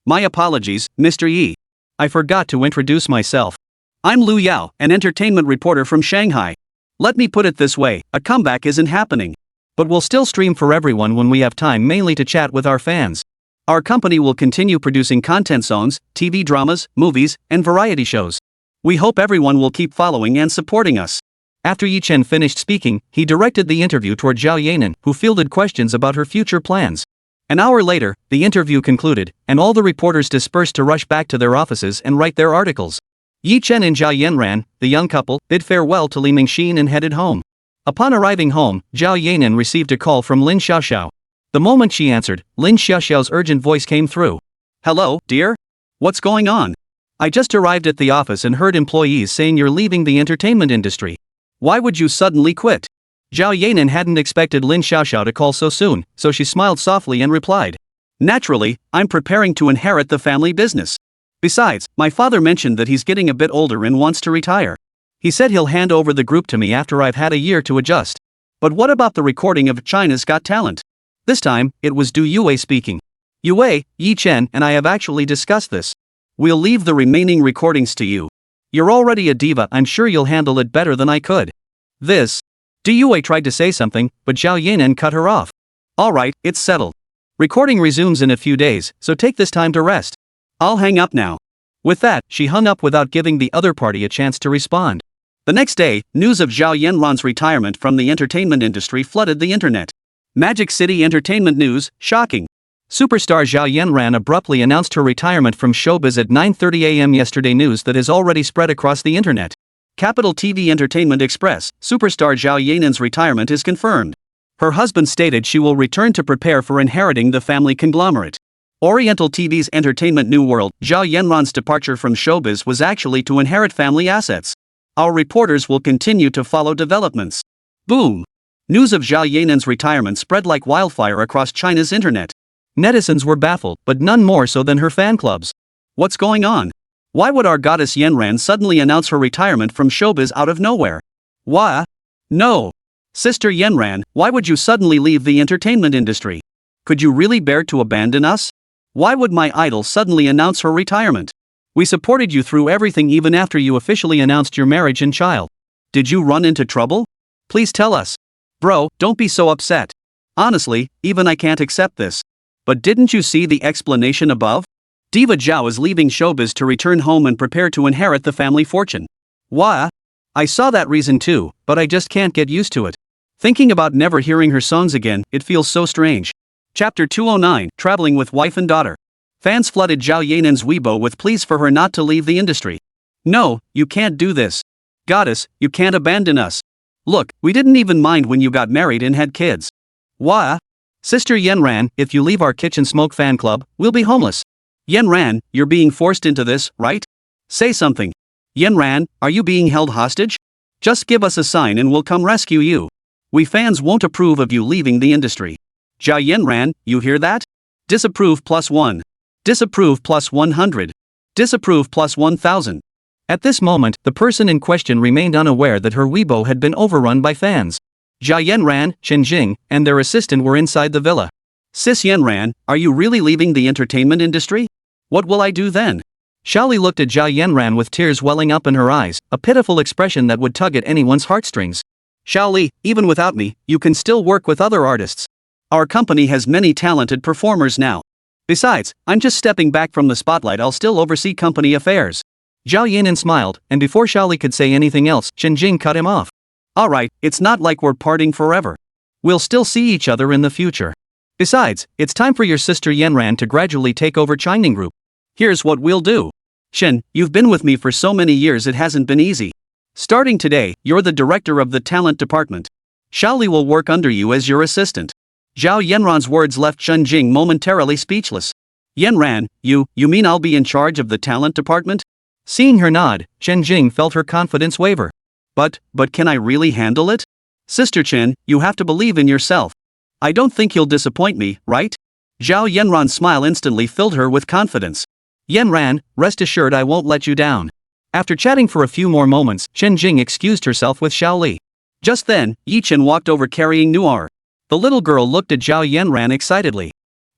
My apologies, Mr. Yi. I forgot to introduce myself. I'm Lu Yao, an entertainment reporter from Shanghai. Let me put it this way, a comeback isn't happening. But we'll still stream for everyone when we have time, mainly to chat with our fans. Our company will continue producing content zones, TV dramas, movies, and variety shows. We hope everyone will keep following and supporting us. After Yi Chen finished speaking, he directed the interview toward Zhao Yanran, who fielded questions about her future plans. An hour later, the interview concluded, and all the reporters dispersed to rush back to their offices and write their articles. Yi Chen and Zhao Yanran, the young couple, bid farewell to Li Mingxin and headed home. Upon arriving home, Zhao Yanran received a call from Lin Xiaoxiao. The moment she answered, Lin Xiaoxiao's urgent voice came through. Hello, dear? What's going on? I just arrived at the office and heard employees saying you're leaving the entertainment industry. Why would you suddenly quit? Zhao Yanran hadn't expected Lin Xiaoxiao to call so soon, so she smiled softly and replied. Naturally, I'm preparing to inherit the family business. Besides, my father mentioned that he's getting a bit older and wants to retire. He said he'll hand over the group to me after I've had a year to adjust. But what about the recording of China's Got Talent? This time, it was Du Yue speaking. Yue, Yi Chen and I have actually discussed this. We'll leave the remaining recordings to you. You're already a diva, I'm sure you'll handle it better than I could. This. Du Yue tried to say something, but Zhao Yanran cut her off. Alright, it's settled. Recording resumes in a few days, so take this time to rest. I'll hang up now. With that, she hung up without giving the other party a chance to respond. The next day, news of Zhao Yanran's retirement from the entertainment industry flooded the internet. Magic City Entertainment News, shocking. Superstar Zhao Yanran abruptly announced her retirement from showbiz at 9:30 a.m. yesterday, news that has already spread across the internet. Capital TV Entertainment Express, superstar Zhao Yanran's retirement is confirmed. Her husband stated she will return to prepare for inheriting the family conglomerate. Oriental TV's Entertainment New World, Zhao Yanran's departure from showbiz was actually to inherit family assets. Our reporters will continue to follow developments. Boom! News of Zhao Yanran's retirement spread like wildfire across China's internet. Netizens were baffled, but none more so than her fan clubs. What's going on? Why would our goddess Yanran suddenly announce her retirement from showbiz out of nowhere? Why? No. Sister Yanran, why would you suddenly leave the entertainment industry? Could you really bear to abandon us? Why would my idol suddenly announce her retirement? We supported you through everything even after you officially announced your marriage and child. Did you run into trouble? Please tell us. Bro, don't be so upset. Honestly, even I can't accept this. But didn't you see the explanation above? Diva Zhao is leaving showbiz to return home and prepare to inherit the family fortune. Why? I saw that reason too, but I just can't get used to it. Thinking about never hearing her songs again, it feels so strange. Chapter 209, Traveling with Wife and Daughter. Fans flooded Zhao Yanran's Weibo with pleas for her not to leave the industry. No, you can't do this. Goddess, you can't abandon us. Look, we didn't even mind when you got married and had kids. Why? Sister Yanran, if you leave our Kitchen Smoke fan club, we'll be homeless. Yanran, you're being forced into this, right? Say something. Yanran, are you being held hostage? Just give us a sign and we'll come rescue you. We fans won't approve of you leaving the industry. Zhao Yanran, you hear that? Disapprove +1. Disapprove +100. Disapprove +1000. At this moment, the person in question remained unaware that her Weibo had been overrun by fans. Zhao Yanran, Chen Jing, and their assistant were inside the villa. Sis Yanran, are you really leaving the entertainment industry? What will I do then? Xiaoli looked at Zhao Yanran with tears welling up in her eyes, a pitiful expression that would tug at anyone's heartstrings. Xiaoli, even without me, you can still work with other artists. Our company has many talented performers now. Besides, I'm just stepping back from the spotlight, I'll still oversee company affairs. Zhao Yanran smiled, and before Xiaoli could say anything else, Chen Jing cut him off. Alright, it's not like we're parting forever. We'll still see each other in the future. Besides, it's time for your sister Yanran to gradually take over Chining Group. Here's what we'll do. Chen, you've been with me for so many years it hasn't been easy. Starting today, you're the director of the talent department. Xiaoli will work under you as your assistant. Zhao Yanran's words left Chen Jing momentarily speechless. Yanran, you mean I'll be in charge of the talent department? Seeing her nod, Chen Jing felt her confidence waver. But can I really handle it? Sister Chen, you have to believe in yourself. I don't think you'll disappoint me, right? Zhao Yanran's smile instantly filled her with confidence. Yanran, rest assured I won't let you down. After chatting for a few more moments, Chen Jing excused herself with Xiaoli. Just then, Yi Chen walked over carrying Nuoyi. The little girl looked at Zhao Yanran excitedly.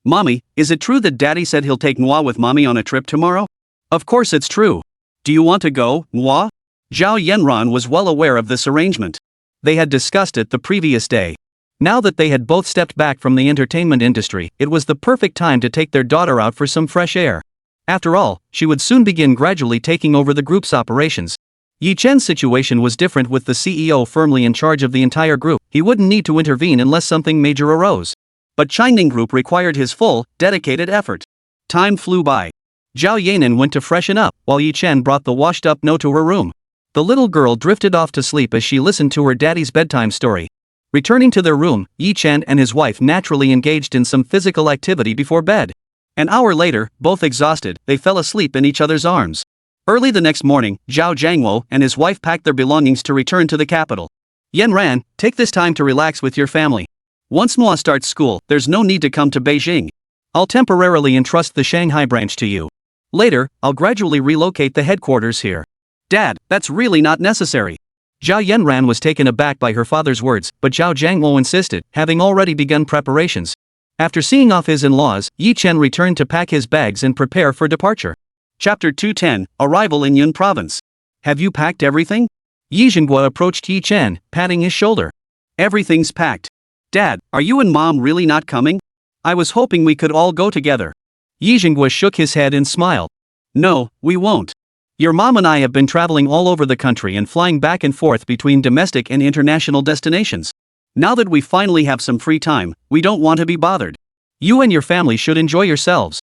Mommy, is it true that Daddy said he'll take Nuoyi with Mommy on a trip tomorrow? Of course it's true. Do you want to go, Nuoyi? Zhao Yanran was well aware of this arrangement. They had discussed it the previous day. Now that they had both stepped back from the entertainment industry, it was the perfect time to take their daughter out for some fresh air. After all, she would soon begin gradually taking over the group's operations. Yi Chen's situation was different with the CEO firmly in charge of the entire group. He wouldn't need to intervene unless something major arose. But Changning Group required his full, dedicated effort. Time flew by. Zhao Yanran went to freshen up, while Yi Chen brought the washed-up No to her room. The little girl drifted off to sleep as she listened to her daddy's bedtime story. Returning to their room, Yi Chen and his wife naturally engaged in some physical activity before bed. An hour later, both exhausted, they fell asleep in each other's arms. Early the next morning, Zhao Jiangwo and his wife packed their belongings to return to the capital. Yanran, take this time to relax with your family. Once Nuoyi starts school, there's no need to come to Beijing. I'll temporarily entrust the Shanghai branch to you. Later, I'll gradually relocate the headquarters here. Dad, that's really not necessary. Zhao Yanran was taken aback by her father's words, but Zhao Jiangwo insisted, having already begun preparations. After seeing off his in-laws, Yi Chen returned to pack his bags and prepare for departure. Chapter 210, Arrival in Yun Province. Have you packed everything? Yi Zhenghua approached Yi Chen, patting his shoulder. Everything's packed. Dad, are you and Mom really not coming? I was hoping we could all go together. Yi Zhenghua shook his head and smiled. No, we won't. Your mom and I have been traveling all over the country and flying back and forth between domestic and international destinations. Now that we finally have some free time, we don't want to be bothered. You and your family should enjoy yourselves.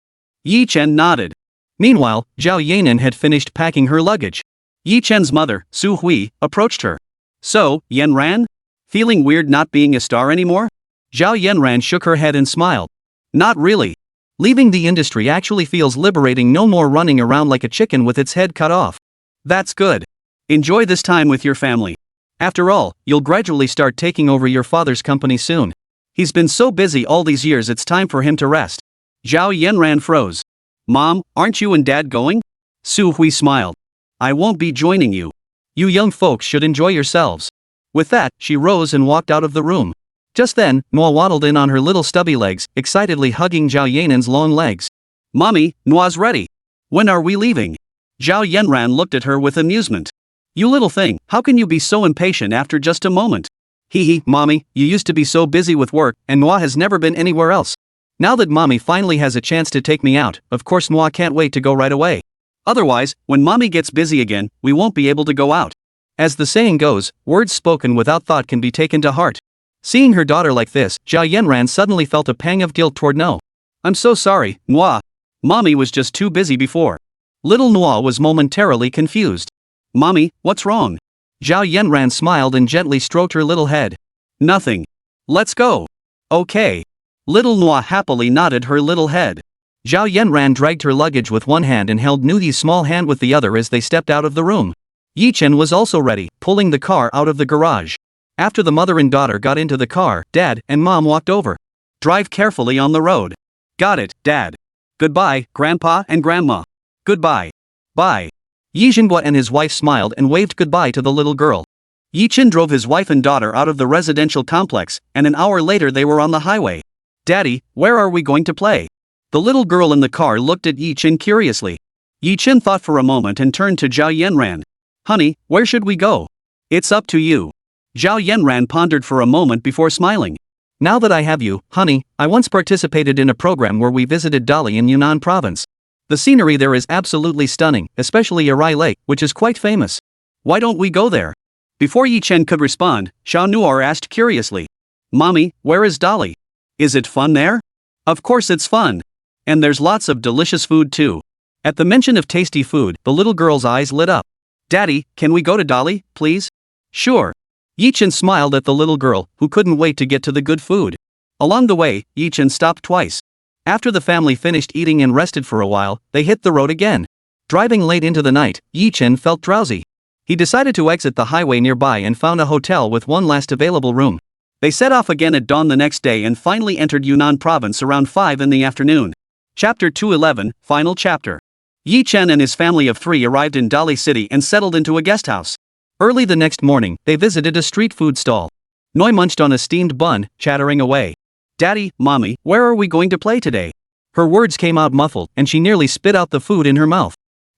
Yi Chen nodded. Meanwhile, Zhao Yanran had finished packing her luggage. Yi Chen's mother, Su Hui, approached her. So, Yanran? Feeling weird not being a star anymore? Zhao Yanran shook her head and smiled. Not really. Leaving the industry actually feels liberating, no more running around like a chicken with its head cut off. That's good. Enjoy this time with your family. After all, you'll gradually start taking over your father's company soon. He's been so busy all these years, it's time for him to rest. Zhao Yanran froze. Mom, aren't you and Dad going? Su Hui smiled. I won't be joining you. You young folks should enjoy yourselves. With that, she rose and walked out of the room. Just then, Nuoyi waddled in on her little stubby legs, excitedly hugging Zhao Yanran's long legs. Mommy, Nuoyi's ready. When are we leaving? Zhao Yanran looked at her with amusement. You little thing, how can you be so impatient after just a moment? Hee, Mommy, you used to be so busy with work, and Nuoyi has never been anywhere else. Now that Mommy finally has a chance to take me out, of course Nuoyi can't wait to go right away. Otherwise, when Mommy gets busy again, we won't be able to go out. As the saying goes, words spoken without thought can be taken to heart. Seeing her daughter like this, Zhao Yanran suddenly felt a pang of guilt toward No. I'm so sorry, Nuoyi. Mommy was just too busy before. Little Nuoyi was momentarily confused. Mommy, what's wrong? Zhao Yanran smiled and gently stroked her little head. Nothing. Let's go. Okay. Little Nuoyi happily nodded her little head. Zhao Yanran dragged her luggage with one hand and held Nuoyi's small hand with the other as they stepped out of the room. Yi Chen was also ready, pulling the car out of the garage. After the mother and daughter got into the car, Dad and Mom walked over. Drive carefully on the road. Got it, Dad. Goodbye, Grandpa and Grandma. Goodbye. Bye. Yi Zhenghua and his wife smiled and waved goodbye to the little girl. Yi Chen drove his wife and daughter out of the residential complex, and an hour later they were on the highway. Daddy, where are we going to play? The little girl in the car looked at Yi Chen curiously. Yi Chen thought for a moment and turned to Zhao Yanran. Honey, where should we go? It's up to you. Zhao Yanran pondered for a moment before smiling. Now that I have you, honey, I once participated in a program where we visited Dali in Yunnan province. The scenery there is absolutely stunning, especially Yarai Lake, which is quite famous. Why don't we go there? Before Yi Chen could respond, Xiao Nuoyi asked curiously. Mommy, where is Dali? Is it fun there? Of course it's fun. And there's lots of delicious food too. At the mention of tasty food, the little girl's eyes lit up. Daddy, can we go to Dali, please? Sure. Yi Chen smiled at the little girl, who couldn't wait to get to the good food. Along the way, Yi Chen stopped twice. After the family finished eating and rested for a while, they hit the road again. Driving late into the night, Yi Chen felt drowsy. He decided to exit the highway nearby and found a hotel with one last available room. They set off again at dawn the next day and finally entered Yunnan province around 5 in the afternoon. Chapter 211, Final Chapter. Yi Chen and his family of 3 arrived in Dali City and settled into a guest house. Early the next morning, they visited a street food stall. Nuoyi munched on a steamed bun, chattering away. Daddy, Mommy, where are we going to play today? Her words came out muffled, and she nearly spit out the food in her mouth.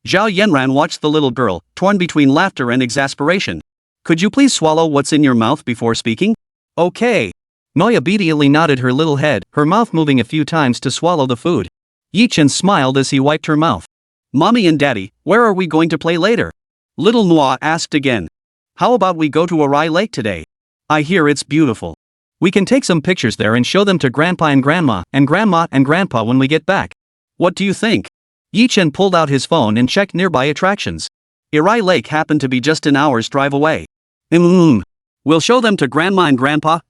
Zhao Yanran watched the little girl, torn between laughter and exasperation. Could you please swallow what's in your mouth before speaking? Okay. Nuoyi obediently nodded her little head, her mouth moving a few times to swallow the food. Chen smiled as he wiped her mouth. Mommy and Daddy, where are we going to play later? Little Nuoyi asked again. How about we go to Arai Lake today? I hear it's beautiful. We can take some pictures there and show them to Grandpa and Grandma and Grandpa when we get back. What do you think? Chen pulled out his phone and checked nearby attractions. Arai Lake happened to be just an hour's drive away. We'll show them to Grandma and Grandpa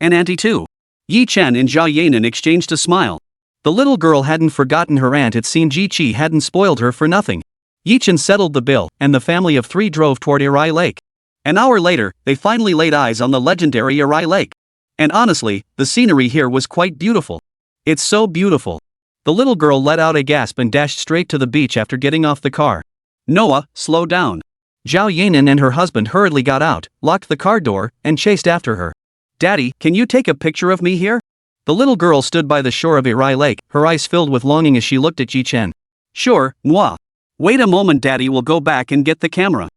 and Auntie too. Chen and Zhao Yanran exchanged a smile. The little girl hadn't forgotten her aunt. It seemed Chi hadn't spoiled her for nothing. Chen settled the bill, and the family of 3 drove toward Arai Lake. An hour later, they finally laid eyes on the legendary Arai Lake. And honestly, the scenery here was quite beautiful. It's so beautiful. The little girl let out a gasp and dashed straight to the beach after getting off the car. Nuoyi, slow down. Zhao Yanran and her husband hurriedly got out, locked the car door, and chased after her. Daddy, can you take a picture of me here? The little girl stood by the shore of Arai Lake, her eyes filled with longing as she looked at Chen. Sure, Nuoyi. Wait a moment, Daddy will go back and get the camera.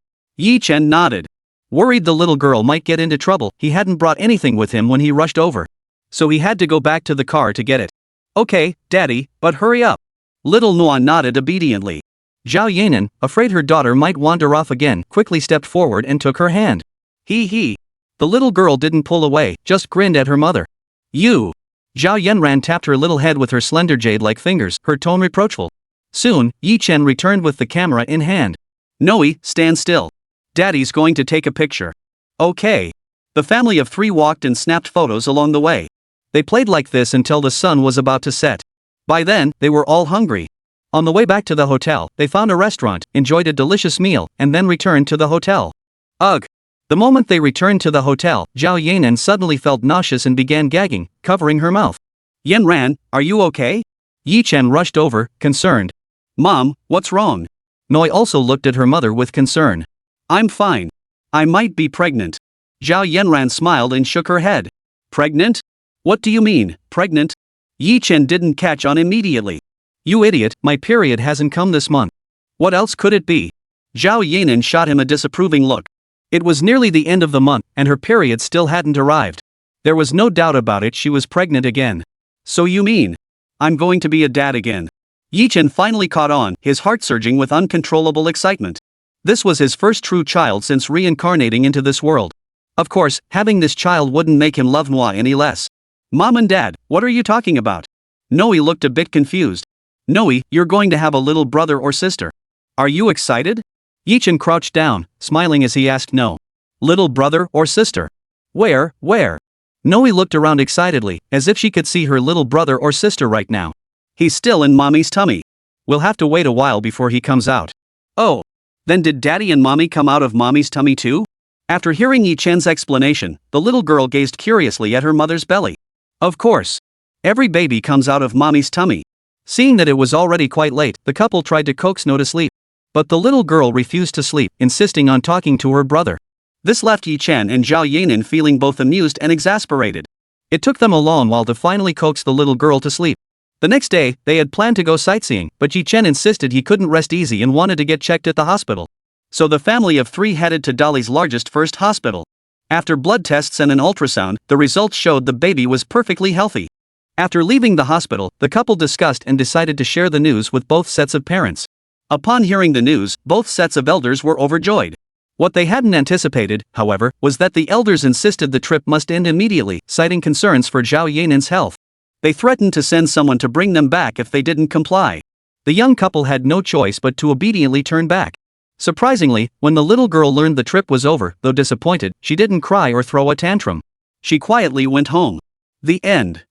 Chen nodded. Worried the little girl might get into trouble, he hadn't brought anything with him when he rushed over. So he had to go back to the car to get it. Okay, Daddy, but hurry up. Little Nuoyi nodded obediently. Zhao Yanran, afraid her daughter might wander off again, quickly stepped forward and took her hand. He. The little girl didn't pull away, just grinned at her mother. You. Zhao Yanran tapped her little head with her slender jade-like fingers, her tone reproachful. Soon, Chen returned with the camera in hand. Nuoyi, stand still. Daddy's going to take a picture. Okay. The family of 3 walked and snapped photos along the way. They played like this until the sun was about to set. By then, they were all hungry. On the way back to the hotel, they found a restaurant, enjoyed a delicious meal, and then returned to the hotel. Ugh. The moment they returned to the hotel, Zhao Yanran suddenly felt nauseous and began gagging, covering her mouth. Yanran, are you okay? Chen rushed over, concerned. Mom, what's wrong? Nuoyi also looked at her mother with concern. I'm fine. I might be pregnant. Zhao Yanran smiled and shook her head. Pregnant? What do you mean, pregnant? Chen didn't catch on immediately. You idiot, my period hasn't come this month. What else could it be? Zhao Yanran shot him a disapproving look. It was nearly the end of the month, and her period still hadn't arrived. There was no doubt about it, she was pregnant again. So you mean, I'm going to be a dad again? Chen finally caught on, his heart surging with uncontrollable excitement. This was his first true child since reincarnating into this world. Of course, having this child wouldn't make him love Nuoyi any less. Mom and Dad, what are you talking about? Nuoyi looked a bit confused. Nuoyi, you're going to have a little brother or sister. Are you excited? Chen crouched down, smiling as he asked no. Little brother or sister? Where? Nuoyi looked around excitedly, as if she could see her little brother or sister right now. He's still in Mommy's tummy. We'll have to wait a while before he comes out. Oh. Then did Daddy and Mommy come out of Mommy's tummy too? After hearing Chen's explanation, the little girl gazed curiously at her mother's belly. Of course. Every baby comes out of Mommy's tummy. Seeing that it was already quite late, the couple tried to coax Nuoyi to sleep. But the little girl refused to sleep, insisting on talking to her brother. This left Chen and Zhao Yanran feeling both amused and exasperated. It took them a long while to finally coax the little girl to sleep. The next day, they had planned to go sightseeing, but Chen insisted he couldn't rest easy and wanted to get checked at the hospital. So the family of 3 headed to Dali's largest first hospital. After blood tests and an ultrasound, the results showed the baby was perfectly healthy. After leaving the hospital, the couple discussed and decided to share the news with both sets of parents. Upon hearing the news, both sets of elders were overjoyed. What they hadn't anticipated, however, was that the elders insisted the trip must end immediately, citing concerns for Zhao Yanran's health. They threatened to send someone to bring them back if they didn't comply. The young couple had no choice but to obediently turn back. Surprisingly, when the little girl learned the trip was over, though disappointed, she didn't cry or throw a tantrum. She quietly went home. The end.